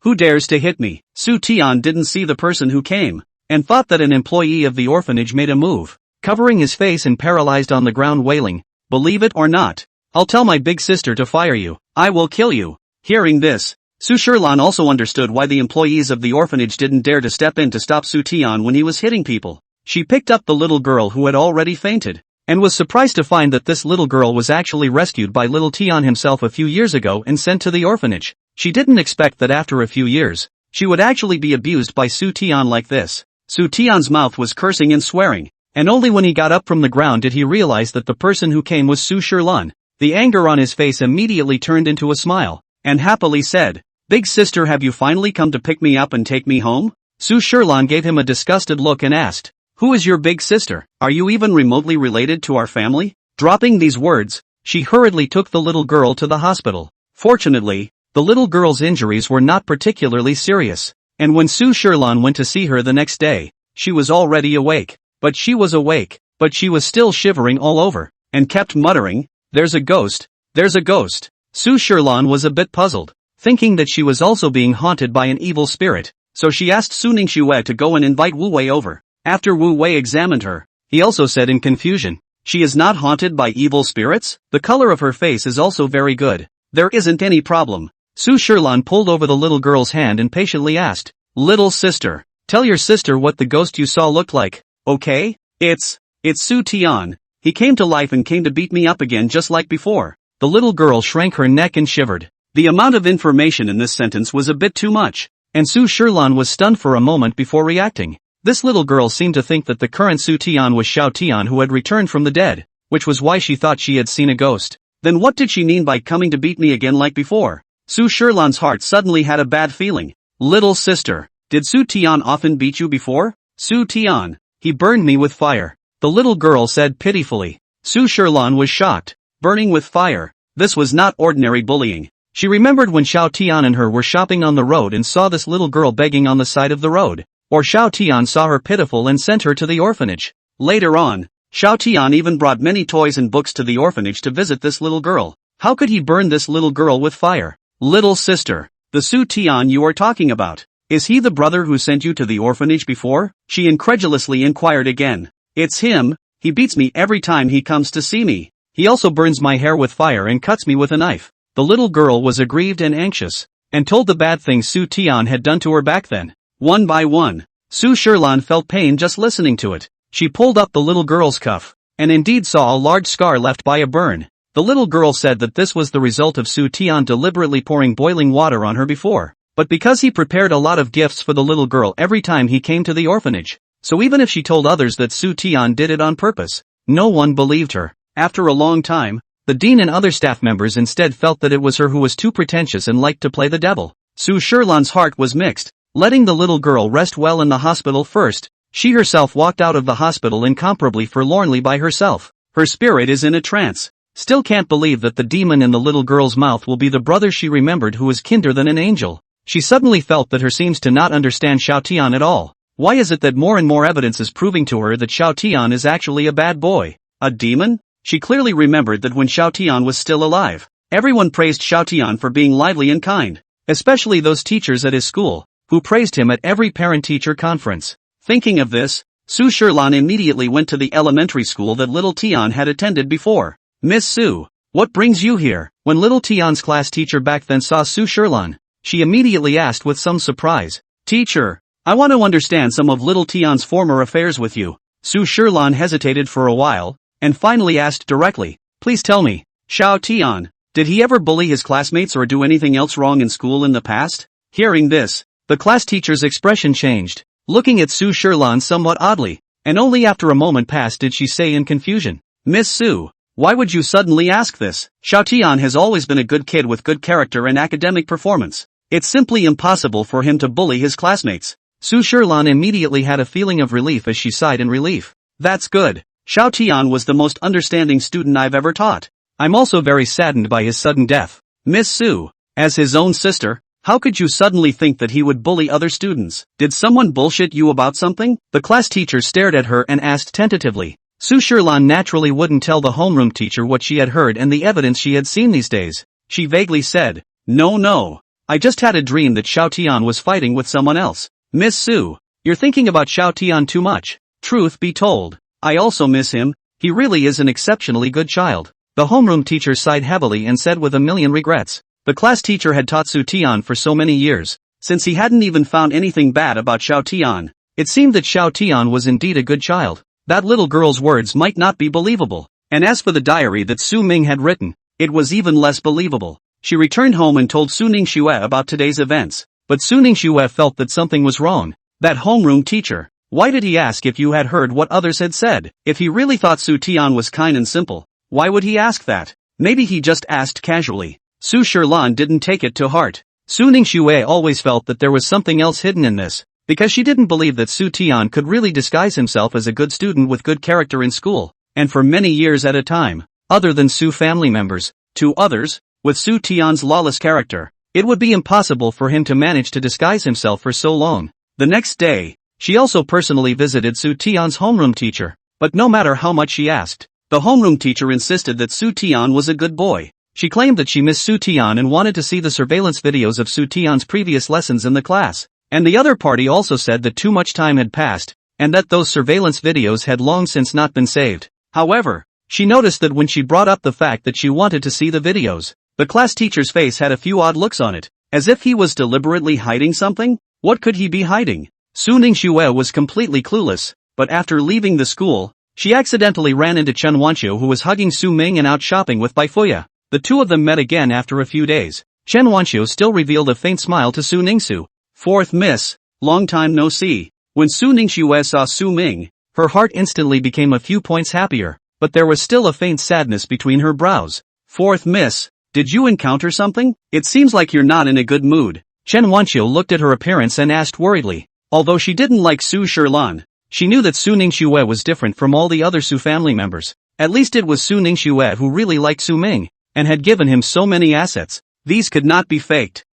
Who dares to hit me? Su Tian didn't see the person who came, and thought that an employee of the orphanage made a move, covering his face and paralyzed on the ground wailing, believe it or not, I'll tell my big sister to fire you. I will kill you. Hearing this, Su Sherlan also understood why the employees of the orphanage didn't dare to step in to stop Su Tian when he was hitting people. She picked up the little girl who had already fainted. and was surprised to find that this little girl was actually rescued by little Tian himself a few years ago and sent to the orphanage. She didn't expect that after a few years, she would actually be abused by Su Tian like this. Su Tian's mouth was cursing and swearing, and only when he got up from the ground did he realize that the person who came was Su Shilan. The anger on his face immediately turned into a smile, and happily said, "Big sister, have you finally come to pick me up and take me home?" Su Shilan gave him a disgusted look and asked, "Who is your big sister? Are you even remotely related to our family?" Dropping these words, she hurriedly took the little girl to the hospital. Fortunately, the little girl's injuries were not particularly serious, and when Su Shilan went to see her the next day, she was already awake. But she was still shivering all over, and kept muttering, "There's a ghost, there's a ghost." Su Shilan was a bit puzzled, thinking that she was also being haunted by an evil spirit, so she asked Su Ningxue to go and invite Wu Wei over. After Wu Wei examined her, he also said in confusion, "She is not haunted by evil spirits? The color of her face is also very good. There isn't any problem." Su Shilan pulled over the little girl's hand and patiently asked, "Little sister, tell your sister what the ghost you saw looked like, okay? It's Su Tian. He came to life and came to beat me up again just like before." The little girl shrank her neck and shivered. The amount of information in this sentence was a bit too much, and Su Shilan was stunned for a moment before reacting. This little girl seemed to think that the current Su Tian was Xiao Tian who had returned from the dead, which was why she thought she had seen a ghost. Then what did she mean by coming to beat me again like before? Su Shilan's heart suddenly had a bad feeling. "Little sister, did Su Tian often beat you before?" "Su Tian, he burned me with fire," the little girl said pitifully. Su Shilan was shocked. Burning with fire. This was not ordinary bullying. She remembered when Xiao Tian and her were shopping on the road and saw this little girl begging on the side of the road. Or Xiao Tian saw her pitiful and sent her to the orphanage. Later on, Xiao Tian even brought many toys and books to the orphanage to visit this little girl. How could he burn this little girl with fire? "Little sister, the Su Tian you are talking about, is he the brother who sent you to the orphanage before?" she incredulously inquired again. "It's him. He beats me every time he comes to see me. He also burns my hair with fire and cuts me with a knife." The little girl was aggrieved and anxious, and told the bad things Su Tian had done to her back then. One by one, Su Shilan felt pain just listening to it. She pulled up the little girl's cuff, and indeed saw a large scar left by a burn. The little girl said that this was the result of Su Tian deliberately pouring boiling water on her before, but because he prepared a lot of gifts for the little girl every time he came to the orphanage. So even if she told others that Su Tian did it on purpose, no one believed her. After a long time, the dean and other staff members instead felt that it was her who was too pretentious and liked to play the devil. Su Shilan's heart was mixed. Letting the little girl rest well in the hospital first, she herself walked out of the hospital incomparably forlornly by herself. Her spirit is in a trance. Still can't believe that the demon in the little girl's mouth will be the brother she remembered who was kinder than an angel. She suddenly felt that her seems to not understand Xiao Tian at all. Why is it that more and more evidence is proving to her that Xiao Tian is actually a bad boy? A demon? She clearly remembered that when Xiao Tian was still alive, everyone praised Xiao Tian for being lively and kind, especially those teachers at his school, who praised him at every parent-teacher conference. Thinking of this, Su Shilan immediately went to the elementary school that little Tian had attended before. "Miss Su, what brings you here?" When little Tian's class teacher back then saw Su Shilan, she immediately asked with some surprise, "Teacher, I want to understand some of little Tian's former affairs with you." Su Shilan hesitated for a while, and finally asked directly, "Please tell me, Xiao Tian, did he ever bully his classmates or do anything else wrong in school in the past?" Hearing this, the class teacher's expression changed, looking at Su Shilan somewhat oddly, and only after a moment passed did she say in confusion, "Miss Su, why would you suddenly ask this? Xiao Tian has always been a good kid with good character and academic performance. It's simply impossible for him to bully his classmates." Su Shilan immediately had a feeling of relief as she sighed in relief. "That's good. Xiao Tian was the most understanding student I've ever taught. I'm also very saddened by his sudden death." "Miss Su, as his own sister, how could you suddenly think that he would bully other students? Did someone bullshit you about something?" The class teacher stared at her and asked tentatively. Su Shilan naturally wouldn't tell the homeroom teacher what she had heard and the evidence she had seen these days. She vaguely said, No, I just had a dream that Xiao Tian was fighting with someone else." "Miss Su, you're thinking about Xiao Tian too much. Truth be told, I also miss him. He really is an exceptionally good child." The homeroom teacher sighed heavily and said with a million regrets. The class teacher had taught Su Tian for so many years, since he hadn't even found anything bad about Xiao Tian. It seemed that Xiao Tian was indeed a good child. that little girl's words might not be believable. And as for the diary that Su Ming had written, it was even less believable. She returned home and told Su Ningxue about today's events, but Su Ningxue felt that something was wrong. That homeroom teacher, why did he ask if you had heard what others had said? If he really thought Su Tian was kind and simple, why would he ask that? Maybe he just asked casually. Su Shilan didn't take it to heart. Su Ningxue always felt that there was something else hidden in this, because she didn't believe that Su Tian could really disguise himself as a good student with good character in school, and for many years at a time. Other than Su family members, to others, with Su Tian's lawless character, it would be impossible for him to manage to disguise himself for so long. The next day, she also personally visited Su Tian's homeroom teacher, but no matter how much she asked, the homeroom teacher insisted that Su Tian was a good boy. She claimed that she missed Su Tian and wanted to see the surveillance videos of Su Tian's previous lessons in the class, and the other party also said that too much time had passed, and that those surveillance videos had long since not been saved. However, she noticed that when she brought up the fact that she wanted to see the videos, the class teacher's face had a few odd looks on it, as if he was deliberately hiding something. What could he be hiding? Su Ningxue was completely clueless, but after leaving the school, she accidentally ran into Chen Wanqiu, who was hugging Su Ming and out shopping with Bai Fuya. The two of them met again after a few days. Chen Wanqiu still revealed a faint smile to Su Ningxu. Fourth miss, long time no see. When Su Ningxue saw Su Ming, her heart instantly became a few points happier, but there was still a faint sadness between her brows. Fourth miss, did you encounter something? It seems like you're not in a good mood. Chen Wanqiu looked at her appearance and asked worriedly. Although she didn't like Su Shilan, she knew that Su Ningxue was different from all the other Su family members. At least it was Su Ningxue who really liked Su Ming, and had given him so many assets. These could not be faked.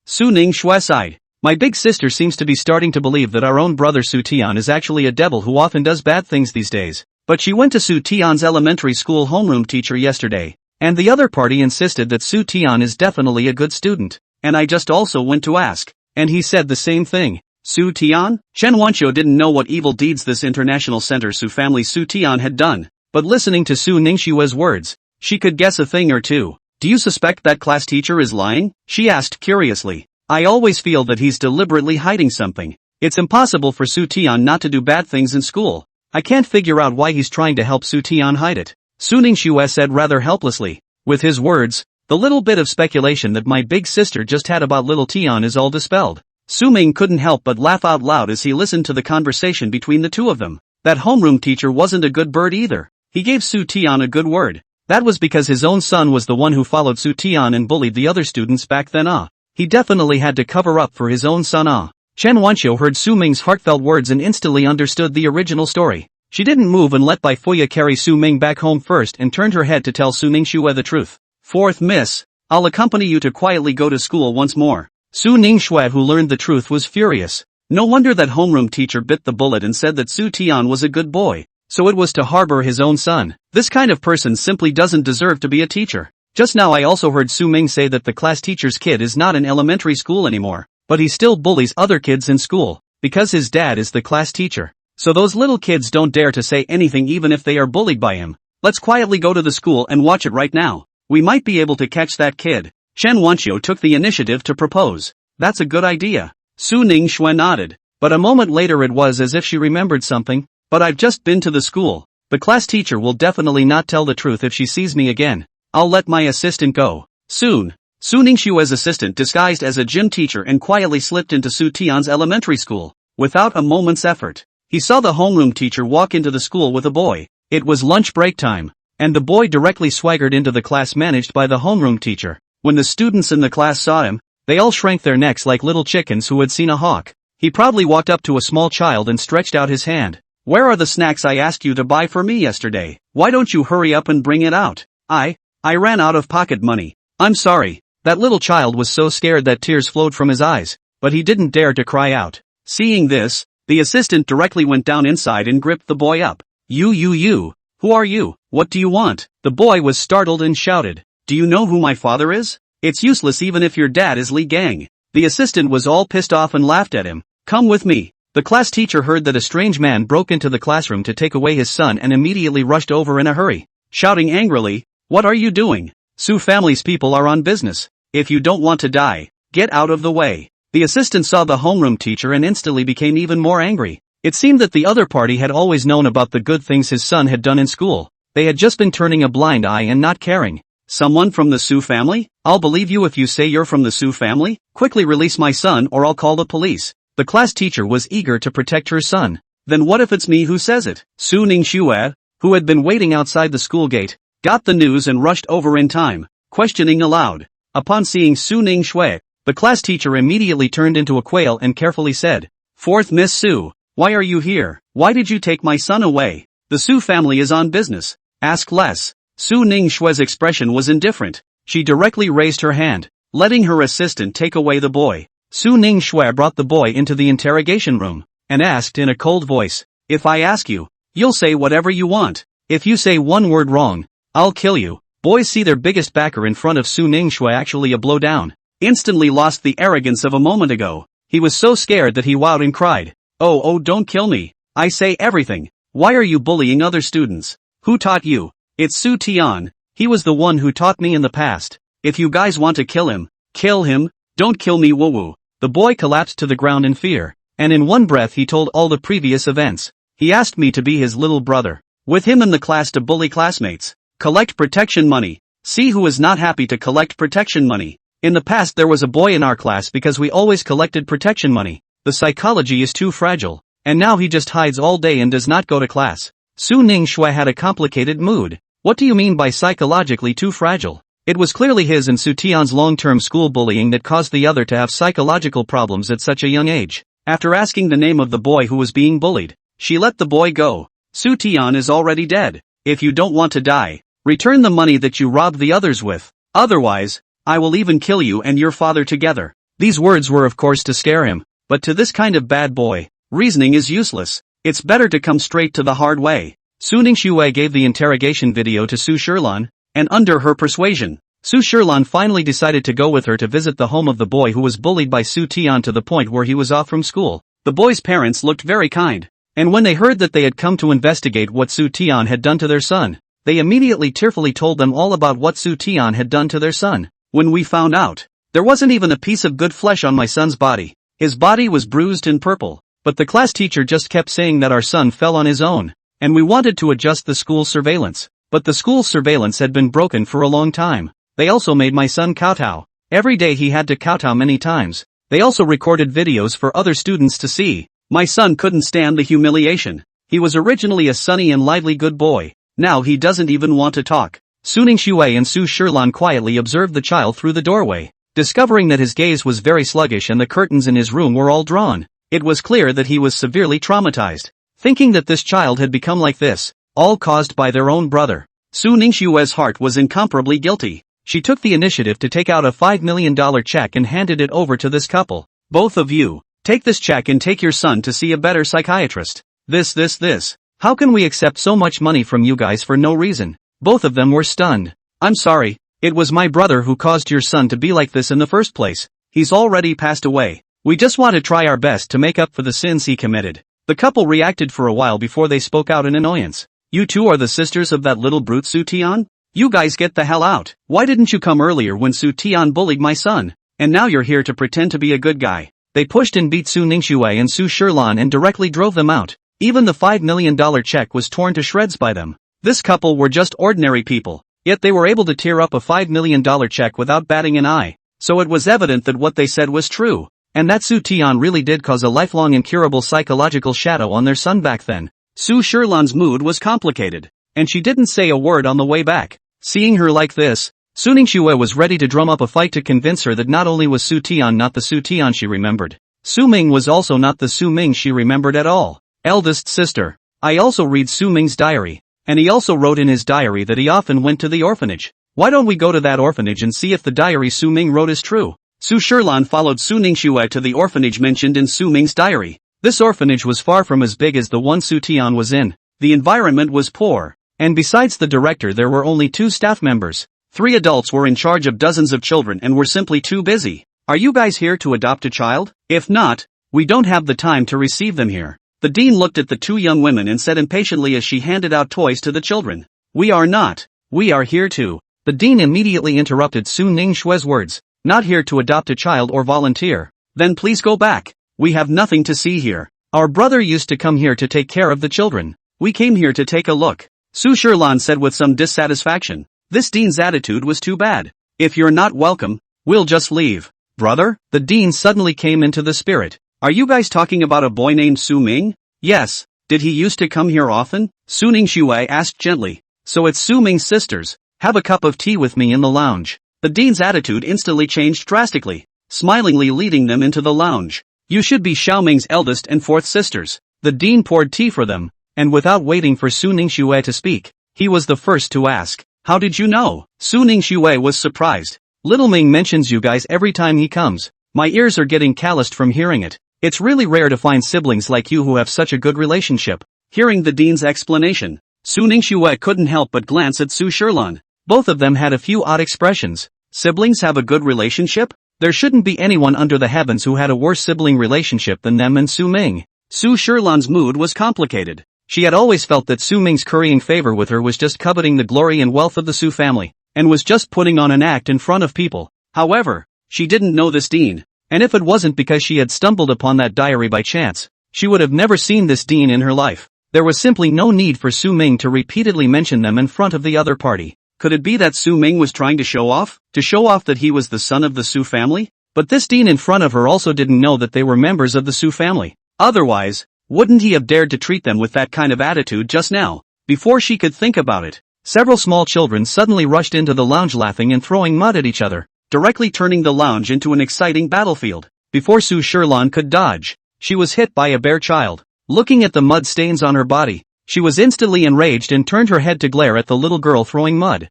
Su Ningxue sighed. My big sister seems to be starting to believe that our own brother Su Tian is actually a devil who often does bad things these days. But she went to Su Tian's elementary school homeroom teacher yesterday, and the other party insisted that Su Tian is definitely a good student, and I just also went to ask, and he said the same thing. Su Tian? Chen Wanqiu didn't know what evil deeds this international center Su family Su Tian had done, but listening to Su Ningxue's words, she could guess a thing or two. Do you suspect that class teacher is lying? She asked curiously. I always feel that he's deliberately hiding something. It's impossible for Su Tian not to do bad things in school. I can't figure out why he's trying to help Su Tian hide it. Su Ningxue said rather helplessly. With his words, the little bit of speculation that my big sister just had about little Tian is all dispelled. Su Ming couldn't help but laugh out loud as he listened to the conversation between the two of them. That homeroom teacher wasn't a good bird either. He gave Su Tian a good word. That was because his own son was the one who followed Su Tian and bullied the other students back then. He definitely had to cover up for his own son. Chen Wanqiu heard Su Ming's heartfelt words and instantly understood the original story. She didn't move and let Bai Fuya carry Su Ming back home first and turned her head to tell Su Ningxue the truth. Fourth miss, I'll accompany you to quietly go to school once more. Su Ningxue, who learned the truth, was furious. No wonder that homeroom teacher bit the bullet and said that Su Tian was a good boy, so it was to harbor his own son. This kind of person simply doesn't deserve to be a teacher. Just now I also heard Su Ming say that the class teacher's kid is not in elementary school anymore, but he still bullies other kids in school, because his dad is the class teacher. So those little kids don't dare to say anything even if they are bullied by him. Let's quietly go to the school and watch it right now. We might be able to catch that kid. Chen Wanqiu took the initiative to propose. That's a good idea. Su Ningxue nodded, but a moment later it was as if she remembered something. But I've just been to the school. The class teacher will definitely not tell the truth if she sees me again. I'll let my assistant go. Soon, Su Ningxue's assistant disguised as a gym teacher and quietly slipped into Su Tian's elementary school. Without a moment's effort, he saw the homeroom teacher walk into the school with a boy. It was lunch break time, and the boy directly swaggered into the class managed by the homeroom teacher. When the students in the class saw him, they all shrank their necks like little chickens who had seen a hawk. He proudly walked up to a small child and stretched out his hand. Where are the snacks I asked you to buy for me yesterday? Why don't you hurry up and bring it out? I ran out of pocket money. I'm sorry. That little child was so scared that tears flowed from his eyes, but he didn't dare to cry out. Seeing this, the assistant directly went down inside and gripped the boy up. You. Who are you? What do you want? The boy was startled and shouted. Do you know who my father is? It's useless even if your dad is Li Gang. The assistant was all pissed off and laughed at him. Come with me. The class teacher heard that a strange man broke into the classroom to take away his son and immediately rushed over in a hurry, shouting angrily, What are you doing? Su family's people are on business. If you don't want to die, get out of the way. The assistant saw the homeroom teacher and instantly became even more angry. It seemed that the other party had always known about the good things his son had done in school. They had just been turning a blind eye and not caring. Someone from the Su family? I'll believe you if you say you're from the Su family. Quickly release my son or I'll call the police. The class teacher was eager to protect her son. Then what if it's me who says it? Su Ningxue, who had been waiting outside the school gate, got the news and rushed over in time, questioning aloud. Upon seeing Su Ningxue, the class teacher immediately turned into a quail and carefully said, "Fourth Miss Su, why are you here? Why did you take my son away? The Su family is on business. Ask less." Su Ningxue's expression was indifferent. She directly raised her hand, letting her assistant take away the boy. Su Ningxue brought the boy into the interrogation room, and asked in a cold voice, "If I ask you, you'll say whatever you want. If you say one word wrong, I'll kill you." Boys see their biggest backer in front of Su Ningxue actually a blow down. Instantly lost the arrogance of a moment ago. He was so scared that he wowed and cried, Oh, don't kill me. I say everything. Why are you bullying other students? Who taught you? It's Su Tian. He was the one who taught me in the past. If you guys want to kill him, kill him. Don't kill me, woo woo. The boy collapsed to the ground in fear, and in one breath he told all the previous events. He asked me to be his little brother, with him in the class to bully classmates, collect protection money. See who is not happy to collect protection money. In the past there was a boy in our class because we always collected protection money. The psychology is too fragile, and now he just hides all day and does not go to class. Su Ningxue had a complicated mood. What do you mean by psychologically too fragile? It was clearly his and Su Tian's long-term school bullying that caused the other to have psychological problems at such a young age. After asking the name of the boy who was being bullied, she let the boy go. Su Tian is already dead. If you don't want to die, return the money that you robbed the others with. Otherwise, I will even kill you and your father together. These words were of course to scare him, but to this kind of bad boy, reasoning is useless. It's better to come straight to the hard way. Su Ningxue gave the interrogation video to Su Shilan, and under her persuasion, Su Shilan finally decided to go with her to visit the home of the boy who was bullied by Su Tian to the point where he was off from school. The boy's parents looked very kind, and when they heard that they had come to investigate what Su Tian had done to their son, they immediately tearfully told them all about what Su Tian had done to their son. When we found out, there wasn't even a piece of good flesh on my son's body. His body was bruised and purple, but the class teacher just kept saying that our son fell on his own, and we wanted to adjust the school's surveillance. But the school's surveillance had been broken for a long time. They also made my son kowtow. Every day he had to kowtow many times. They also recorded videos for other students to see. My son couldn't stand the humiliation. He was originally a sunny and lively good boy. Now he doesn't even want to talk. Su Ningxue and Su Shilan quietly observed the child through the doorway, discovering that his gaze was very sluggish and the curtains in his room were all drawn. It was clear that he was severely traumatized, thinking that this child had become like this, all caused by their own brother. Su Ningxue's heart was incomparably guilty. She took the initiative to take out a $5 million check and handed it over to this couple. Both of you, take this check and take your son to see a better psychiatrist. This. How can we accept so much money from you guys for no reason? Both of them were stunned. I'm sorry, it was my brother who caused your son to be like this in the first place. He's already passed away. We just want to try our best to make up for the sins he committed. The couple reacted for a while before they spoke out in annoyance. You two are the sisters of that little brute Su Tian? You guys get the hell out. Why didn't you come earlier when Su Tian bullied my son? And now you're here to pretend to be a good guy. They pushed and beat Su Ningxue and Su Shilan and directly drove them out. Even the $5 million check was torn to shreds by them. This couple were just ordinary people, yet they were able to tear up a $5 million check without batting an eye. So it was evident that what they said was true, and that Su Tian really did cause a lifelong incurable psychological shadow on their son back then. Su Shilan's mood was complicated, and she didn't say a word on the way back. Seeing her like this, Su Ningxue was ready to drum up a fight to convince her that not only was Su Tian not the Su Tian she remembered, Su Ming was also not the Su Ming she remembered at all. Eldest sister, I also read Su Ming's diary, and he also wrote in his diary that he often went to the orphanage. Why don't we go to that orphanage and see if the diary Su Ming wrote is true? Su Shilan followed Su Ningxue to the orphanage mentioned in Su Ming's diary. This orphanage was far from as big as the one Su Tian was in. The environment was poor, and besides the director there were only 2 staff members. 3 adults were in charge of dozens of children and were simply too busy. Are you guys here to adopt a child? If not, we don't have the time to receive them here. The dean looked at the 2 young women and said impatiently as she handed out toys to the children. We are not. We are here to. The dean immediately interrupted Su Ningxue's words. Not here to adopt a child or volunteer. Then please go back. We have nothing to see here. Our brother used to come here to take care of the children. We came here to take a look, Su Shilan said with some dissatisfaction. This dean's attitude was too bad. If you're not welcome, we'll just leave. Brother? The dean suddenly came into the spirit. Are you guys talking about a boy named Su Ming? Yes. Did he used to come here often? Su Ning Shui asked gently. So it's Su Ming's sisters. Have a cup of tea with me in the lounge. The dean's attitude instantly changed drastically, smilingly leading them into the lounge. You should be Xiao Ming's eldest and fourth sisters. The dean poured tea for them, and without waiting for Su Ning Shui to speak, he was the first to ask, how did you know? Su Ning Shui was surprised. Little Ming mentions you guys every time he comes. My ears are getting calloused from hearing it. It's really rare to find siblings like you who have such a good relationship. Hearing the dean's explanation, Su Ning Shui couldn't help but glance at Su Shilan. Both of them had a few odd expressions. Siblings have a good relationship? There shouldn't be anyone under the heavens who had a worse sibling relationship than them and Su Ming. Su Shilan's mood was complicated. She had always felt that Su Ming's currying favor with her was just coveting the glory and wealth of the Su family, and was just putting on an act in front of people. However, she didn't know this dean, and if it wasn't because she had stumbled upon that diary by chance, she would have never seen this dean in her life. There was simply no need for Su Ming to repeatedly mention them in front of the other party. Could it be that Su Ming was trying to show off? To show off that he was the son of the Su family? But this dean in front of her also didn't know that they were members of the Su family. Otherwise, wouldn't he have dared to treat them with that kind of attitude just now? Before she could think about it, several small children suddenly rushed into the lounge laughing and throwing mud at each other, directly turning the lounge into an exciting battlefield. Before Su Shilan could dodge, she was hit by a bare child. Looking at the mud stains on her body, she was instantly enraged and turned her head to glare at the little girl throwing mud.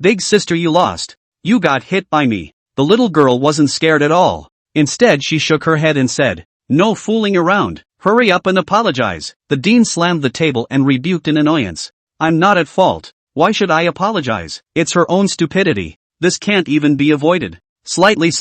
Big sister, you lost. You got hit by me. The little girl wasn't scared at all. Instead, she shook her head and said, no fooling around. Hurry up and apologize. The dean slammed the table and rebuked in annoyance. I'm not at fault. Why should I apologize? It's her own stupidity. This can't even be avoided. Slightly,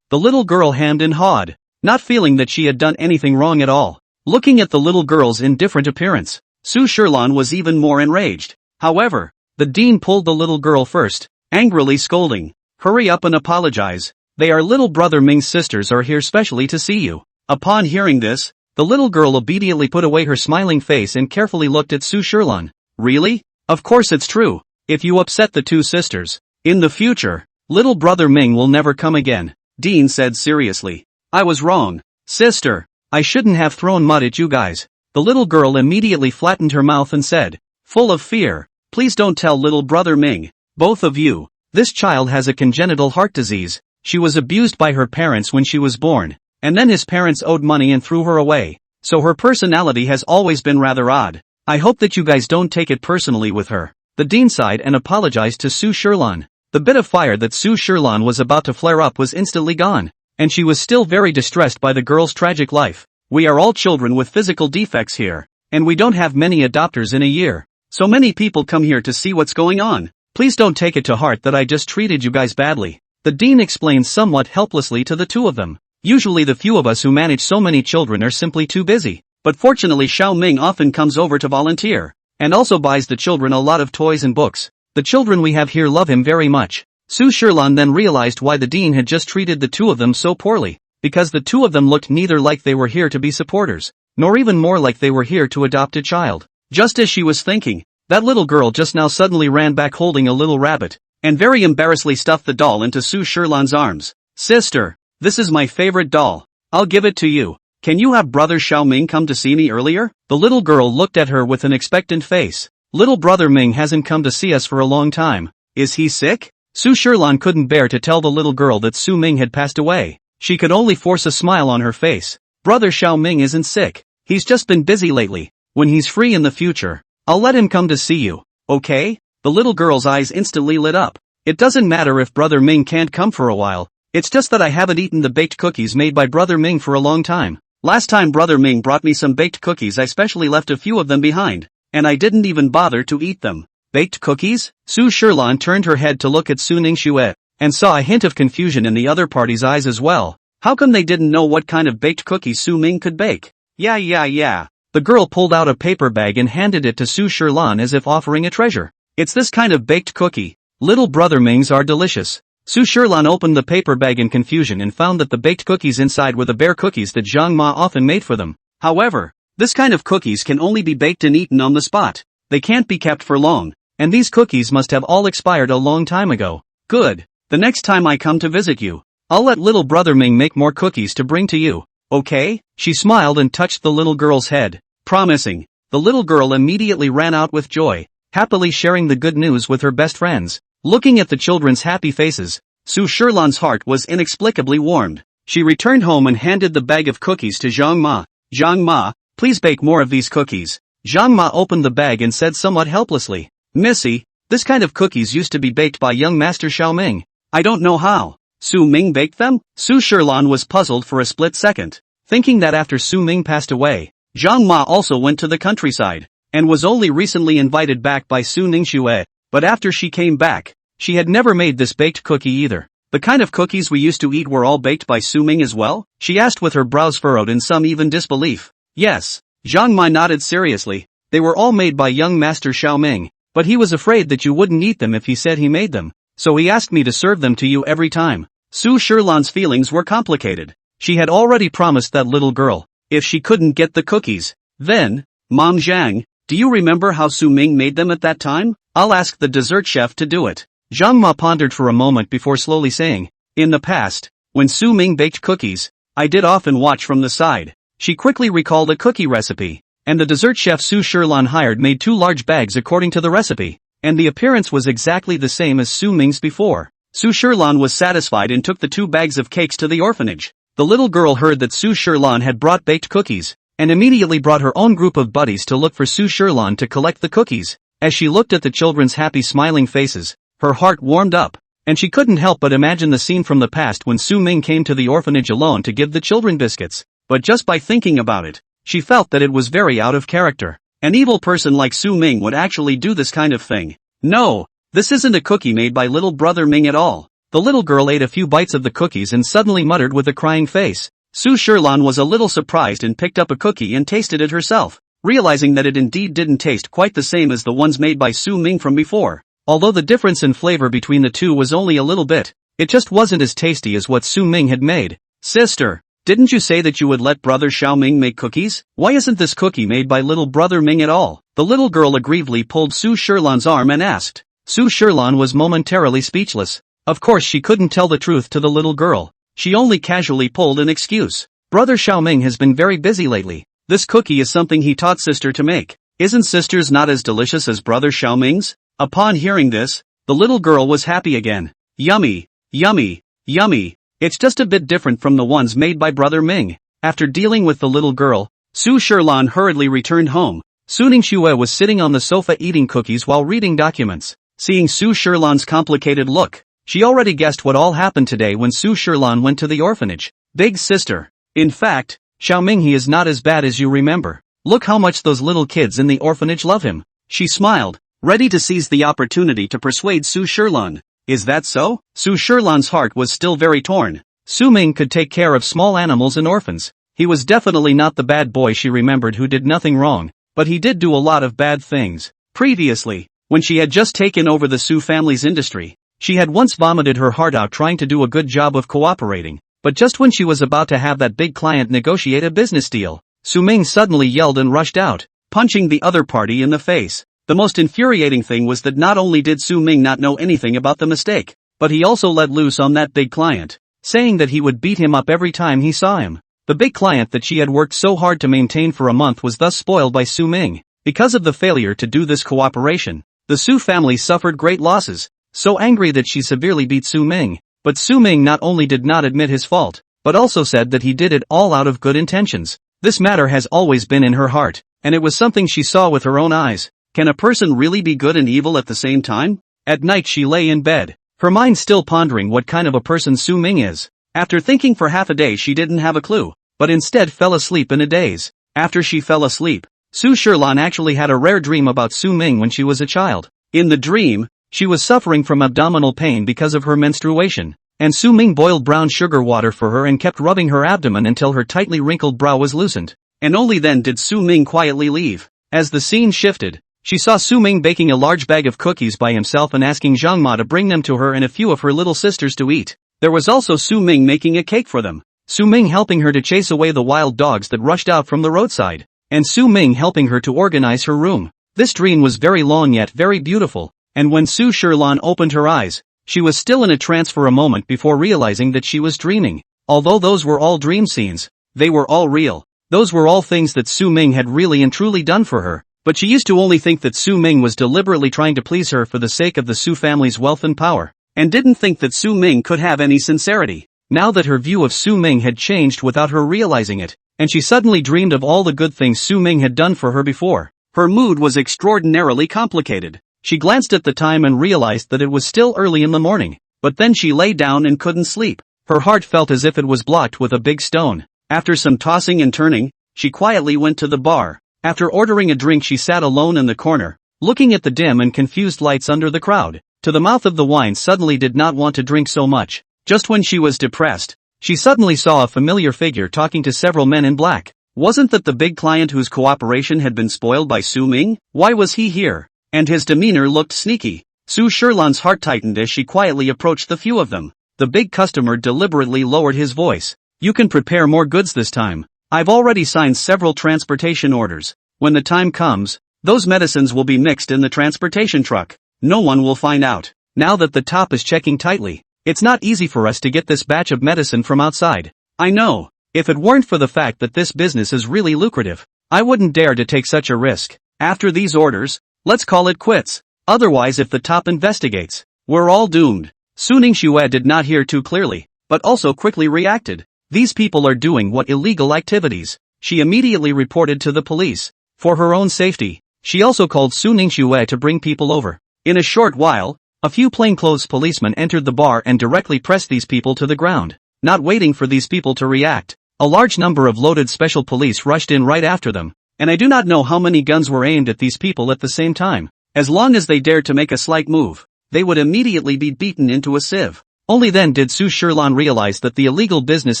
the little girl hemmed and hawed, not feeling that she had done anything wrong at all. Looking at the little girl's indifferent appearance, Su Shilan was even more enraged. However, the dean pulled the little girl first, angrily scolding, hurry up and apologize. They are little brother Ming's sisters are here specially to see you. Upon hearing this, the little girl obediently put away her smiling face and carefully looked at Su Shilan. Really? Of course it's true. If you upset the two sisters, in the future, little brother Ming will never come again, Dean said seriously. I was wrong. Sister, I shouldn't have thrown mud at you guys. The little girl immediately flattened her mouth and said, full of fear, please don't tell little brother Ming. Both of you. This child has a congenital heart disease. She was abused by her parents when she was born, and then his parents owed money and threw her away. So her personality has always been rather odd. I hope that you guys don't take it personally with her. The dean sighed and apologized to Su Shilan. The bit of fire that Su Shilan was about to flare up was instantly gone, and she was still very distressed by the girl's tragic life. We are all children with physical defects here, and we don't have many adopters in a year. So many people come here to see what's going on. Please don't take it to heart that I just treated you guys badly. The dean explained somewhat helplessly to the two of them. Usually the few of us who manage so many children are simply too busy, but fortunately Xiao Ming often comes over to volunteer, and also buys the children a lot of toys and books. The children we have here love him very much. Su Shilan then realized why the dean had just treated the two of them so poorly, because the two of them looked neither like they were here to be supporters, nor even more like they were here to adopt a child. Just as she was thinking, that little girl just now suddenly ran back holding a little rabbit, and very embarrassedly stuffed the doll into Su Shilan's arms. Sister, this is my favorite doll. I'll give it to you. Can you have brother Xiao Ming come to see me earlier? The little girl looked at her with an expectant face. Little brother Ming hasn't come to see us for a long time. Is he sick? Su Shilan couldn't bear to tell the little girl that Su Ming had passed away. She could only force a smile on her face. Brother Xiao Ming isn't sick. He's just been busy lately. When he's free in the future, I'll let him come to see you. Okay? The little girl's eyes instantly lit up. It doesn't matter if brother Ming can't come for a while. It's just that I haven't eaten the baked cookies made by brother Ming for a long time. Last time brother Ming brought me some baked cookies, I specially left a few of them behind, and I didn't even bother to eat them. Baked cookies? Su Shilan turned her head to look at Su Ning Shui, and saw a hint of confusion in the other party's eyes as well. How come they didn't know what kind of baked cookies Su Ming could bake? Yeah. The girl pulled out a paper bag and handed it to Su Shilan as if offering a treasure. It's this kind of baked cookie. Little brother Ming's are delicious. Su Shilan opened the paper bag in confusion and found that the baked cookies inside were the bear cookies that Zhang Ma often made for them. However, this kind of cookies can only be baked and eaten on the spot. They can't be kept for long, and these cookies must have all expired a long time ago. Good. The next time I come to visit you, I'll let little brother Ming make more cookies to bring to you. Okay? She smiled and touched the little girl's head, promising. The little girl immediately ran out with joy, happily sharing the good news with her best friends. Looking at the children's happy faces, Su Shilan's heart was inexplicably warmed. She returned home and handed the bag of cookies to Zhang Ma. Zhang Ma, please bake more of these cookies. Zhang Ma opened the bag and said somewhat helplessly, Missy, this kind of cookies used to be baked by young Master Xiaoming. I don't know how. Su Ming baked them? Su Shilan was puzzled for a split second, thinking that after Su Ming passed away, Zhang Ma also went to the countryside, and was only recently invited back by Su Ningxue, but after she came back, she had never made this baked cookie either. The kind of cookies we used to eat were all baked by Su Ming as well? She asked with her brows furrowed in some even disbelief. Yes. Zhang Ma nodded seriously. They were all made by young Master Xiaoming, but he was afraid that you wouldn't eat them if he said he made them, so he asked me to serve them to you every time. Su Shilan's feelings were complicated. She had already promised that little girl, if she couldn't get the cookies, then, Mom Zhang, do you remember how Su Ming made them at that time? I'll ask the dessert chef to do it. Zhang Ma pondered for a moment before slowly saying, in the past, when Su Ming baked cookies, I did often watch from the side. She quickly recalled a cookie recipe, and the dessert chef Su Shilan hired made 2 large bags according to the recipe, and the appearance was exactly the same as Su Ming's before. Su Shilan was satisfied and took the 2 bags of cakes to the orphanage. The little girl heard that Su Shilan had brought baked cookies, and immediately brought her own group of buddies to look for Su Shilan to collect the cookies. As she looked at the children's happy smiling faces, her heart warmed up, and she couldn't help but imagine the scene from the past when Su Ming came to the orphanage alone to give the children biscuits. But just by thinking about it, she felt that it was very out of character. An evil person like Su Ming would actually do this kind of thing. No, this isn't a cookie made by little brother Ming at all. The little girl ate a few bites of the cookies and suddenly muttered with a crying face. Su Shilan was a little surprised and picked up a cookie and tasted it herself, realizing that it indeed didn't taste quite the same as the ones made by Su Ming from before. Although the difference in flavor between the two was only a little bit, it just wasn't as tasty as what Su Ming had made. Sister, didn't you say that you would let brother Xiaoming make cookies? Why isn't this cookie made by little brother Ming at all? The little girl aggrievedly pulled Su Shilan's arm and asked. Su Shilan was momentarily speechless. Of course she couldn't tell the truth to the little girl. She only casually pulled an excuse. Brother Xiaoming has been very busy lately. This cookie is something he taught sister to make. Isn't sister's not as delicious as brother Xiaoming's? Upon hearing this, the little girl was happy again. Yummy, yummy, yummy. It's just a bit different from the ones made by brother Ming. After dealing with the little girl, Su Shilan hurriedly returned home. Su Ningxue was sitting on the sofa eating cookies while reading documents. Seeing Su Shilan's complicated look, she already guessed what all happened today when Su Shilan went to the orphanage. Big sister. In fact, Xiaoming he is not as bad as you remember. Look how much those little kids in the orphanage love him. She smiled, ready to seize the opportunity to persuade Su Shilan. Is that so? Su Shilan's heart was still very torn. Su Ming could take care of small animals and orphans. He was definitely not the bad boy she remembered who did nothing wrong, but he did do a lot of bad things. Previously, when she had just taken over the Su family's industry, she had once vomited her heart out trying to do a good job of cooperating, but just when she was about to have that big client negotiate a business deal, Su Ming suddenly yelled and rushed out, punching the other party in the face. The most infuriating thing was that not only did Su Ming not know anything about the mistake, but he also let loose on that big client, saying that he would beat him up every time he saw him. The big client that she had worked so hard to maintain for a month was thus spoiled by Su Ming. Because of the failure to do this cooperation, the Su family suffered great losses, so angry that she severely beat Su Ming. But Su Ming not only did not admit his fault, but also said that he did it all out of good intentions. This matter has always been in her heart, and it was something she saw with her own eyes. Can a person really be good and evil at the same time? At night she lay in bed, her mind still pondering what kind of a person Su Ming is. After thinking for half a day she didn't have a clue, but instead fell asleep in a daze. After she fell asleep, Su Shilan actually had a rare dream about Su Ming when she was a child. In the dream, she was suffering from abdominal pain because of her menstruation, and Su Ming boiled brown sugar water for her and kept rubbing her abdomen until her tightly wrinkled brow was loosened. And only then did Su Ming quietly leave. As the scene shifted, she saw Su Ming baking a large bag of cookies by himself and asking Zhang Ma to bring them to her and a few of her little sisters to eat. There was also Su Ming making a cake for them. Su Ming helping her to chase away the wild dogs that rushed out from the roadside, and Su Ming helping her to organize her room. This dream was very long yet very beautiful, and when Su Shilan opened her eyes, she was still in a trance for a moment before realizing that she was dreaming. Although those were all dream scenes, they were all real. Those were all things that Su Ming had really and truly done for her, but she used to only think that Su Ming was deliberately trying to please her for the sake of the Su family's wealth and power, and didn't think that Su Ming could have any sincerity. Now that her view of Su Ming had changed without her realizing it, and she suddenly dreamed of all the good things Su Ming had done for her before, her mood was extraordinarily complicated. She glanced at the time and realized that it was still early in the morning, but then she lay down and couldn't sleep. Her heart felt as if it was blocked with a big stone. After some tossing and turning, she quietly went to the bar. After ordering a drink, she sat alone in the corner, looking at the dim and confused lights under the crowd. To the mouth of the wine suddenly did not want to drink so much. Just when she was depressed, she suddenly saw a familiar figure talking to several men in black. Wasn't that the big client whose cooperation had been spoiled by Su Ming? Why was he here? And his demeanor looked sneaky. Su Shilan's heart tightened as she quietly approached the few of them. The big customer deliberately lowered his voice. You can prepare more goods this time. I've already signed several transportation orders. When the time comes, those medicines will be mixed in the transportation truck. No one will find out. Now that the top is checking tightly, it's not easy for us to get this batch of medicine from outside. I know. If it weren't for the fact that this business is really lucrative, I wouldn't dare to take such a risk. After these orders, let's call it quits. Otherwise, if the top investigates, we're all doomed. Su Ningxue did not hear too clearly, but also quickly reacted. These people are doing what illegal activities? She immediately reported to the police. For her own safety, she also called Su Ningxue to bring people over. In a short while, a few plainclothes policemen entered the bar and directly pressed these people to the ground. Not waiting for these people to react, a large number of loaded special police rushed in right after them, and I do not know how many guns were aimed at these people at the same time. As long as they dared to make a slight move, they would immediately be beaten into a sieve. Only then did Su Shilan realize that the illegal business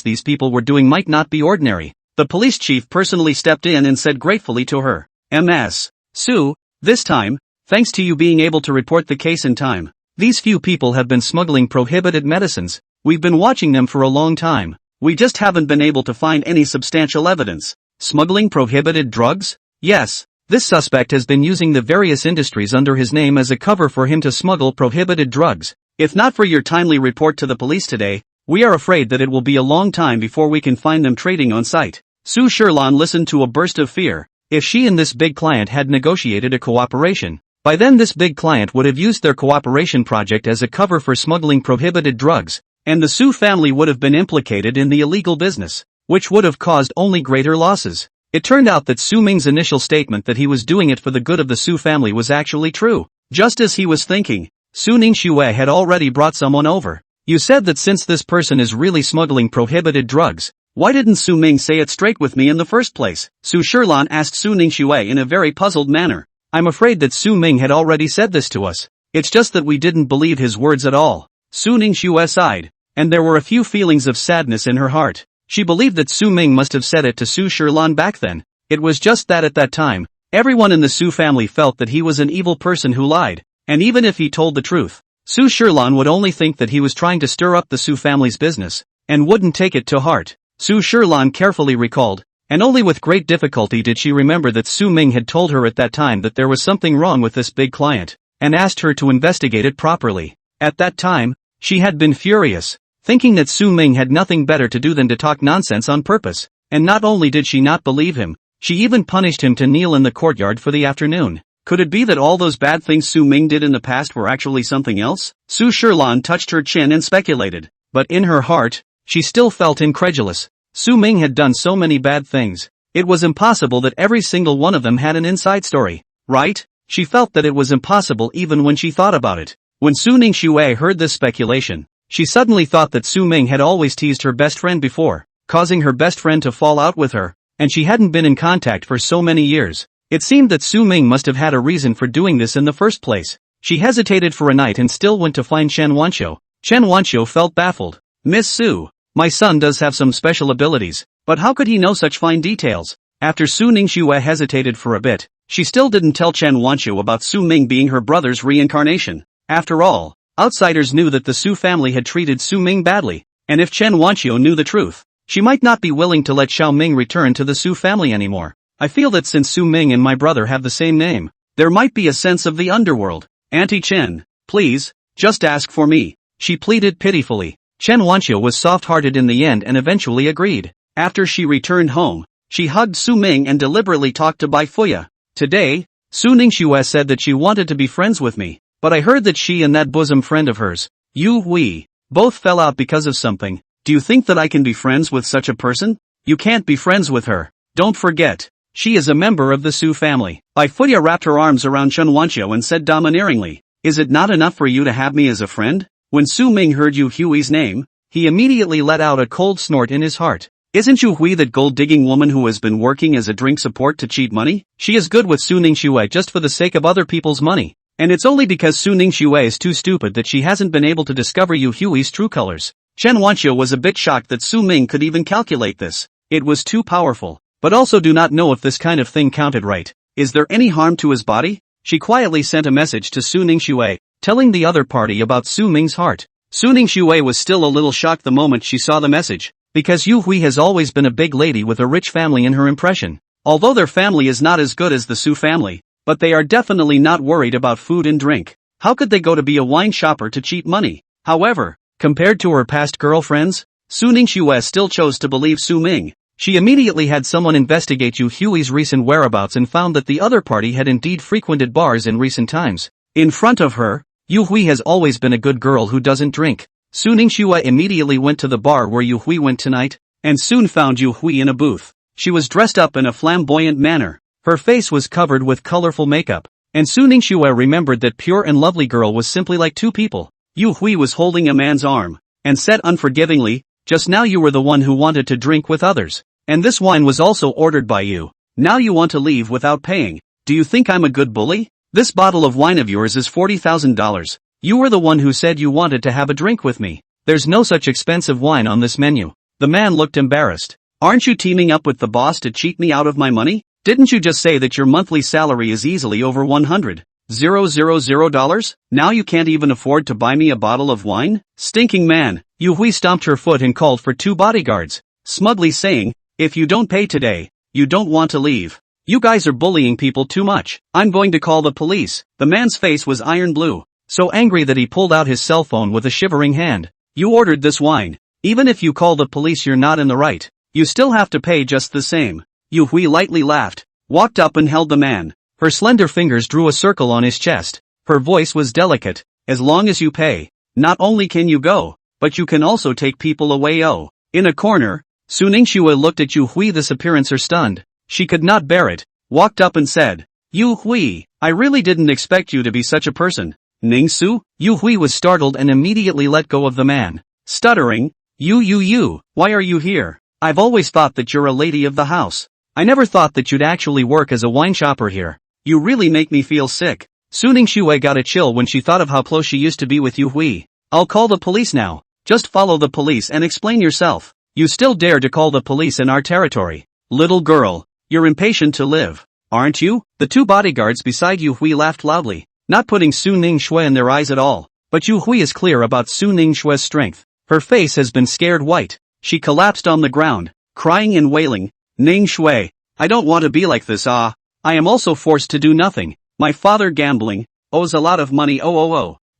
these people were doing might not be ordinary. The police chief personally stepped in and said gratefully to her, "Ms. Su, this time, thanks to you being able to report the case in time, these few people have been smuggling prohibited medicines. We've been watching them for a long time. We just haven't been able to find any substantial evidence." Smuggling prohibited drugs? Yes. This suspect has been using the various industries under his name as a cover for him to smuggle prohibited drugs. If not for your timely report to the police today, we are afraid that it will be a long time before we can find them trading on site. Su Shilan listened to a burst of fear. If she and this big client had negotiated a cooperation, by then this big client would have used their cooperation project as a cover for smuggling prohibited drugs, and the Su family would have been implicated in the illegal business, which would have caused only greater losses. It turned out that Su Ming's initial statement that he was doing it for the good of the Su family was actually true. Just as he was thinking, Su Ningxue had already brought someone over. You said that since this person is really smuggling prohibited drugs, why didn't Su Ming say it straight with me in the first place? Su Shilan asked Su Ningxue in a very puzzled manner. I'm afraid that Su Ming had already said this to us. It's just that we didn't believe his words at all. Su Ningxue sighed, and there were a few feelings of sadness in her heart. She believed that Su Ming must have said it to Su Shilan back then. It was just that at that time, everyone in the Su family felt that he was an evil person who lied, and even if he told the truth, Su Shilan would only think that he was trying to stir up the Su family's business, and wouldn't take it to heart. Su Shilan carefully recalled, and only with great difficulty did she remember that Su Ming had told her at that time that there was something wrong with this big client, and asked her to investigate it properly. At that time, she had been furious, thinking that Su Ming had nothing better to do than to talk nonsense on purpose, and not only did she not believe him, she even punished him to kneel in the courtyard for the afternoon. Could it be that all those bad things Su Ming did in the past were actually something else? Su Shilan touched her chin and speculated, but in her heart, she still felt incredulous. Su Ming had done so many bad things. It was impossible that every single one of them had an inside story, right? She felt that it was impossible even when she thought about it. When Su Ningxue heard this speculation, she suddenly thought that Su Ming had always teased her best friend before, causing her best friend to fall out with her, and she hadn't been in contact for so many years. It seemed that Su Ming must have had a reason for doing this in the first place. She hesitated for a night and still went to find Chen Wanqiu. Chen Wanqiu felt baffled. Miss Su, my son does have some special abilities, but how could he know such fine details? After Su Ningxue hesitated for a bit, she still didn't tell Chen Wanqiu about Su Ming being her brother's reincarnation. After all, outsiders knew that the Su family had treated Su Ming badly, and if Chen Wanqiu knew the truth, She might not be willing to let Xiao Ming return to the Su family anymore. I feel that since Su Ming and my brother have the same name, there might be a sense of the underworld. Auntie Chen, please, just ask for me, she pleaded pitifully. Chen Wanxiu was soft-hearted in the end and eventually agreed. After she returned home, she hugged Su Ming and deliberately talked to Bai Fuya. Today, Su Ningxue said that she wanted to be friends with me, but I heard that she and that bosom friend of hers, Yu Hui, both fell out because of something. Do you think that I can be friends with such a person? You can't be friends with her. Don't forget, she is a member of the Su family. Bai Fuya wrapped her arms around Chen Wanxiu and said domineeringly, is it not enough for you to have me as a friend? When Su Ming heard Yu Hui's name, he immediately let out a cold snort in his heart. Isn't Yu Hui that gold-digging woman who has been working as a drink support to cheat money? She is good with Su Ningxue just for the sake of other people's money. And it's only because Su Ningxue is too stupid that she hasn't been able to discover Yu Hui's true colors. Chen Wanxiu was a bit shocked that Su Ming could even calculate this. It was too powerful. But also do not know if this kind of thing counted right. Is there any harm to his body? She quietly sent a message to Su Ningxue, telling the other party about Su Ming's heart. Su Ningxue was still a little shocked the moment she saw the message, because Yu Hui has always been a big lady with a rich family in her impression. Although their family is not as good as the Su family, but they are definitely not worried about food and drink. How could they go to be a wine shopper to cheat money? However, compared to her past girlfriends, Su Ningxue still chose to believe Su Ming. She immediately had someone investigate Yu Hui's recent whereabouts and found that the other party had indeed frequented bars in recent times. In front of her, Yu Hui has always been a good girl who doesn't drink. Su Ningxue immediately went to the bar where Yu Hui went tonight, and soon found Yu Hui in a booth. She was dressed up in a flamboyant manner. Her face was covered with colorful makeup, and Su Ningxue remembered that pure and lovely girl was simply like two people. Yu Hui was holding a man's arm, and said unforgivingly, just now you were the one who wanted to drink with others. And this wine was also ordered by you. Now you want to leave without paying. Do you think I'm a good bully? This bottle of wine of yours is $40,000. You were the one who said you wanted to have a drink with me. There's no such expensive wine on this menu. The man looked embarrassed. Aren't you teaming up with the boss to cheat me out of my money? Didn't you just say that your monthly salary is easily over $100,000? Now you can't even afford to buy me a bottle of wine? Stinking man. Yu Hui stomped her foot and called for 2 bodyguards, smugly saying, if you don't pay today, you don't want to leave. You guys are bullying people too much. I'm going to call the police. The man's face was iron blue, so angry that he pulled out his cell phone with a shivering hand. You ordered this wine. Even if you call the police, you're not in the right. You still have to pay just the same. Yu Hui lightly laughed, walked up and held the man. Her slender fingers drew a circle on his chest. Her voice was delicate. As long as you pay, not only can you go, but you can also take people away. Oh. In a corner, Su Ningxue looked at Yu Hui. This appearance her stunned. She could not bear it, walked up and said, Yu Hui, I really didn't expect you to be such a person. Ningsu? Yu Hui was startled and immediately let go of the man, stuttering, You, why are you here? I've always thought that you're a lady of the house. I never thought that you'd actually work as a wine shopper here. You really make me feel sick. Su Ningxue got a chill when she thought of how close she used to be with Yu Hui. I'll call the police now. Just follow the police and explain yourself. You still dare to call the police in our territory? Little girl, you're impatient to live, aren't you? The 2 bodyguards beside Yu Hui laughed loudly, not putting Su Ningxue in their eyes at all. But Yu Hui is clear about Su Ningxue's strength. Her face has been scared white. She collapsed on the ground, crying and wailing, Ningxue, I don't want to be like this. I am also forced to do nothing. My father gambling, owes a lot of money.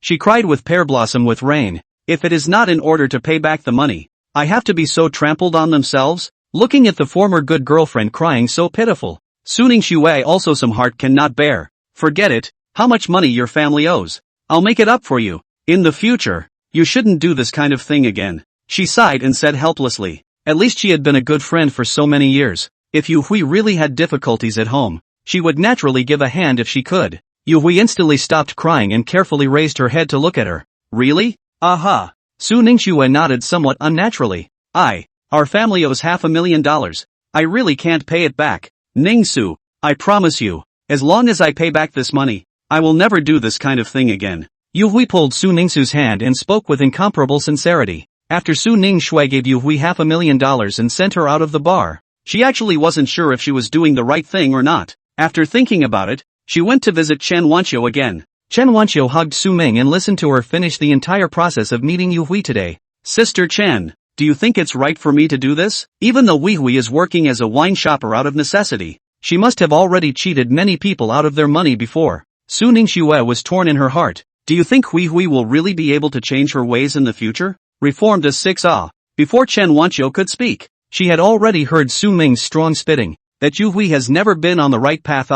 She cried with pear blossom with rain. If it is not in order to pay back the money, I have to be so trampled on themselves? Looking at the former good girlfriend crying so pitiful, Su Ningxue also some heart cannot bear. Forget it, how much money your family owes. I'll make it up for you. In the future, you shouldn't do this kind of thing again. She sighed and said helplessly. At least she had been a good friend for so many years. If Yu Hui really had difficulties at home, she would naturally give a hand if she could. Yu Hui instantly stopped crying and carefully raised her head to look at her. Really? Aha. Su Ningxue nodded somewhat unnaturally. Our family owes $500,000. I really can't pay it back. Ningsu, I promise you, as long as I pay back this money, I will never do this kind of thing again. Yu Hui pulled Su Ningsu's hand and spoke with incomparable sincerity. After Su Ningxue gave Yu Hui $500,000 and sent her out of the bar, she actually wasn't sure if she was doing the right thing or not. After thinking about it, she went to visit Chen Wanxiu again. Chen Wanxiu hugged Su Ming and listened to her finish the entire process of meeting Yu Hui today. Sister Chen, Do you think it's right for me to do this? Even though Wei Hui is working as a wine shopper out of necessity, she must have already cheated many people out of their money before. Su Ningxue was torn in her heart. Do you think Wei Hui will really be able to change her ways in the future? Reformed as 6 Before Chen Wanqiu could speak, she had already heard Su Ming's strong spitting, that Yu Hui has never been on the right path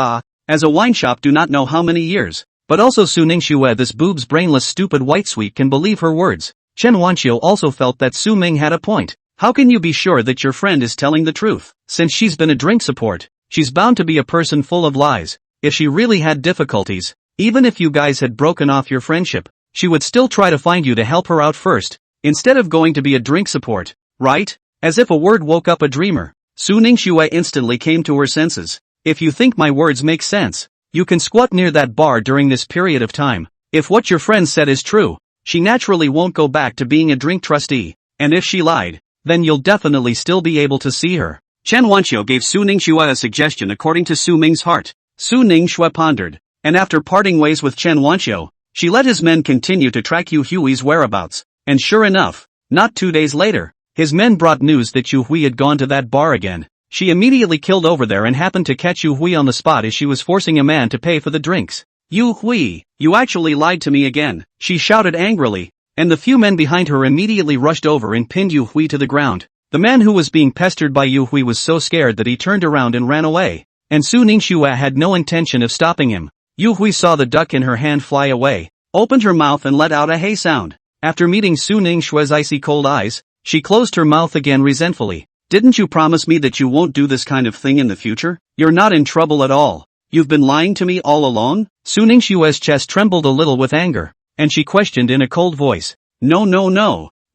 as a wine shop do not know how many years. But also Su Ningxue, this boob's brainless stupid white sweet, can believe her words. Chen Wanqiu also felt that Su Ming had a point. How can you be sure that your friend is telling the truth? Since she's been a drink support, she's bound to be a person full of lies. If she really had difficulties, even if you guys had broken off your friendship, she would still try to find you to help her out first, instead of going to be a drink support, right? As if a word woke up a dreamer, Su Ningxue instantly came to her senses. If you think my words make sense, you can squat near that bar during this period of time. If what your friend said is true, she naturally won't go back to being a drink trustee, and if she lied, then you'll definitely still be able to see her. Chen Wanqiu gave Su Ningxue a suggestion according to Su Ming's heart. Su Ningxue pondered, and after parting ways with Chen Wanqiu, she let his men continue to track Yu Hui's whereabouts, and sure enough, not 2 days later, his men brought news that Yu Hui had gone to that bar again. She immediately killed over there and happened to catch Yu Hui on the spot as she was forcing a man to pay for the drinks. Yu Hui, you actually lied to me again, she shouted angrily, and the few men behind her immediately rushed over and pinned Yu Hui to the ground. The man who was being pestered by Yu Hui was so scared that he turned around and ran away, and Su Ningxue had no intention of stopping him. Yu Hui saw the duck in her hand fly away, opened her mouth and let out a hey sound. After meeting Su Ningxue's icy cold eyes, she closed her mouth again resentfully. Didn't you promise me that you won't do this kind of thing in the future? You're not in trouble at all. You've been lying to me all along? Su Ningxue's chest trembled a little with anger, and she questioned in a cold voice. No,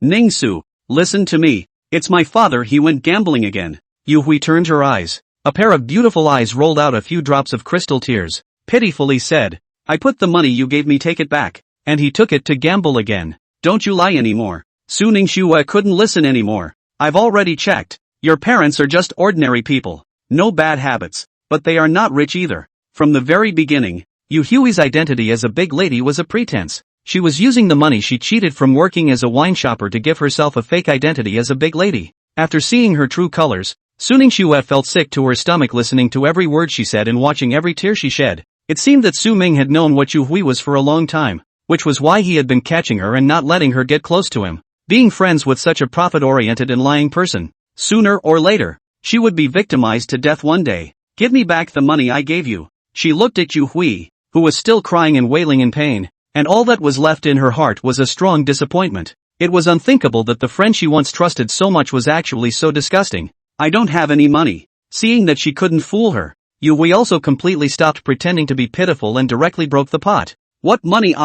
Ningsu, listen to me. It's my father, he went gambling again. Yu Hui turned her eyes. A pair of beautiful eyes rolled out a few drops of crystal tears, pitifully said, I put the money you gave me, take it back. And he took it to gamble again. Don't you lie anymore. Su Ningxue couldn't listen anymore. I've already checked. Your parents are just ordinary people. No bad habits, but they are not rich either. From the very beginning, Yu Hui's identity as a big lady was a pretense. She was using the money she cheated from working as a wine shopper to give herself a fake identity as a big lady. After seeing her true colors, Su Ningxue felt sick to her stomach listening to every word she said and watching every tear she shed. It seemed that Su Ming had known what Yu Hui was for a long time, which was why he had been catching her and not letting her get close to him. Being friends with such a profit-oriented and lying person, sooner or later, she would be victimized to death one day. Give me back the money I gave you. She looked at Yu Hui, who was still crying and wailing in pain, and all that was left in her heart was a strong disappointment. It was unthinkable that the friend she once trusted so much was actually so disgusting. I don't have any money. Seeing that she couldn't fool her, Yu Hui also completely stopped pretending to be pitiful and directly broke the pot. What money?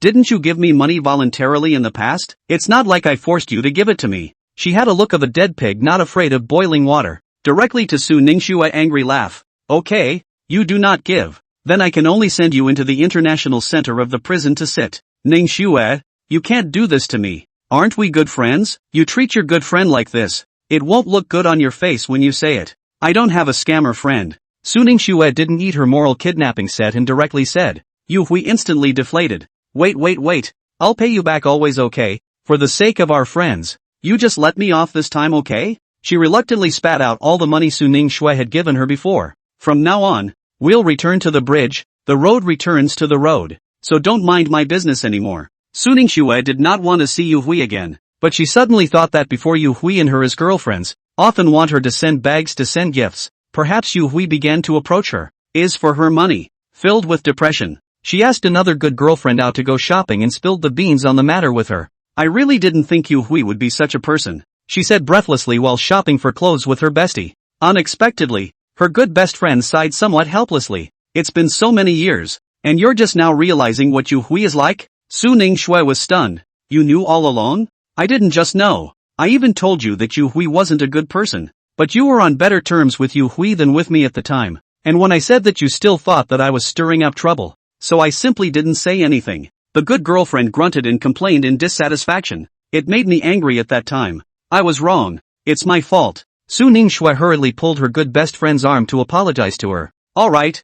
Didn't you give me money voluntarily in the past? It's not like I forced you to give it to me. She had a look of a dead pig not afraid of boiling water. Directly to Su Ningxue angry laugh. Okay, you do not give. Then I can only send you into the international center of the prison to sit. Ningxue, you can't do this to me. Aren't we good friends? You treat your good friend like this. It won't look good on your face when you say it. I don't have a scammer friend. Su Ningxue didn't eat her moral kidnapping set and directly said. Yu Hui instantly deflated. Wait. I'll pay you back always, okay? For the sake of our friends. You just let me off this time, okay? She reluctantly spat out all the money Su Ningxue had given her before. From now on, we'll return to the bridge, the road returns to the road. So don't mind my business anymore. Su Ningxue did not want to see Yu Hui again, but she suddenly thought that before Yu Hui and her as girlfriends often want her to send bags to send gifts, perhaps Yu Hui began to approach her. Is for her money. Filled with depression, she asked another good girlfriend out to go shopping and spilled the beans on the matter with her. I really didn't think Yu Hui would be such a person, she said breathlessly while shopping for clothes with her bestie. Unexpectedly, her good best friend sighed somewhat helplessly. It's been so many years, and you're just now realizing what Yu Hui is like? Su Ningxue was stunned. You knew all along? I didn't just know. I even told you that Yu Hui wasn't a good person. But you were on better terms with Yu Hui than with me at the time. And when I said that, you still thought that I was stirring up trouble. So I simply didn't say anything. The good girlfriend grunted and complained in dissatisfaction. It made me angry at that time. I was wrong. It's my fault. Su Ningxue hurriedly pulled her good best friend's arm to apologize to her. Alright.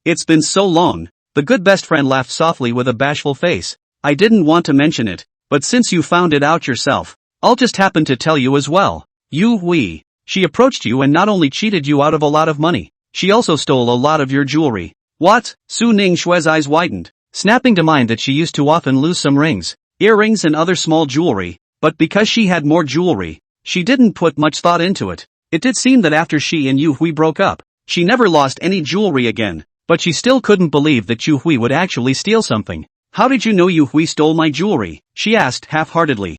It's been so long. The good best friend laughed softly with a bashful face. I didn't want to mention it, but since you found it out yourself, I'll just happen to tell you as well. Yu Hui. She approached you and not only cheated you out of a lot of money, she also stole a lot of your jewelry. What? Su Ning Shue's eyes widened, snapping to mind that she used to often lose some rings, earrings and other small jewelry, but because she had more jewelry, she didn't put much thought into it. It did seem that after she and Yu Hui broke up, she never lost any jewelry again, but she still couldn't believe that Yu Hui would actually steal something. How did you know Yu Hui stole my jewelry? She asked half-heartedly.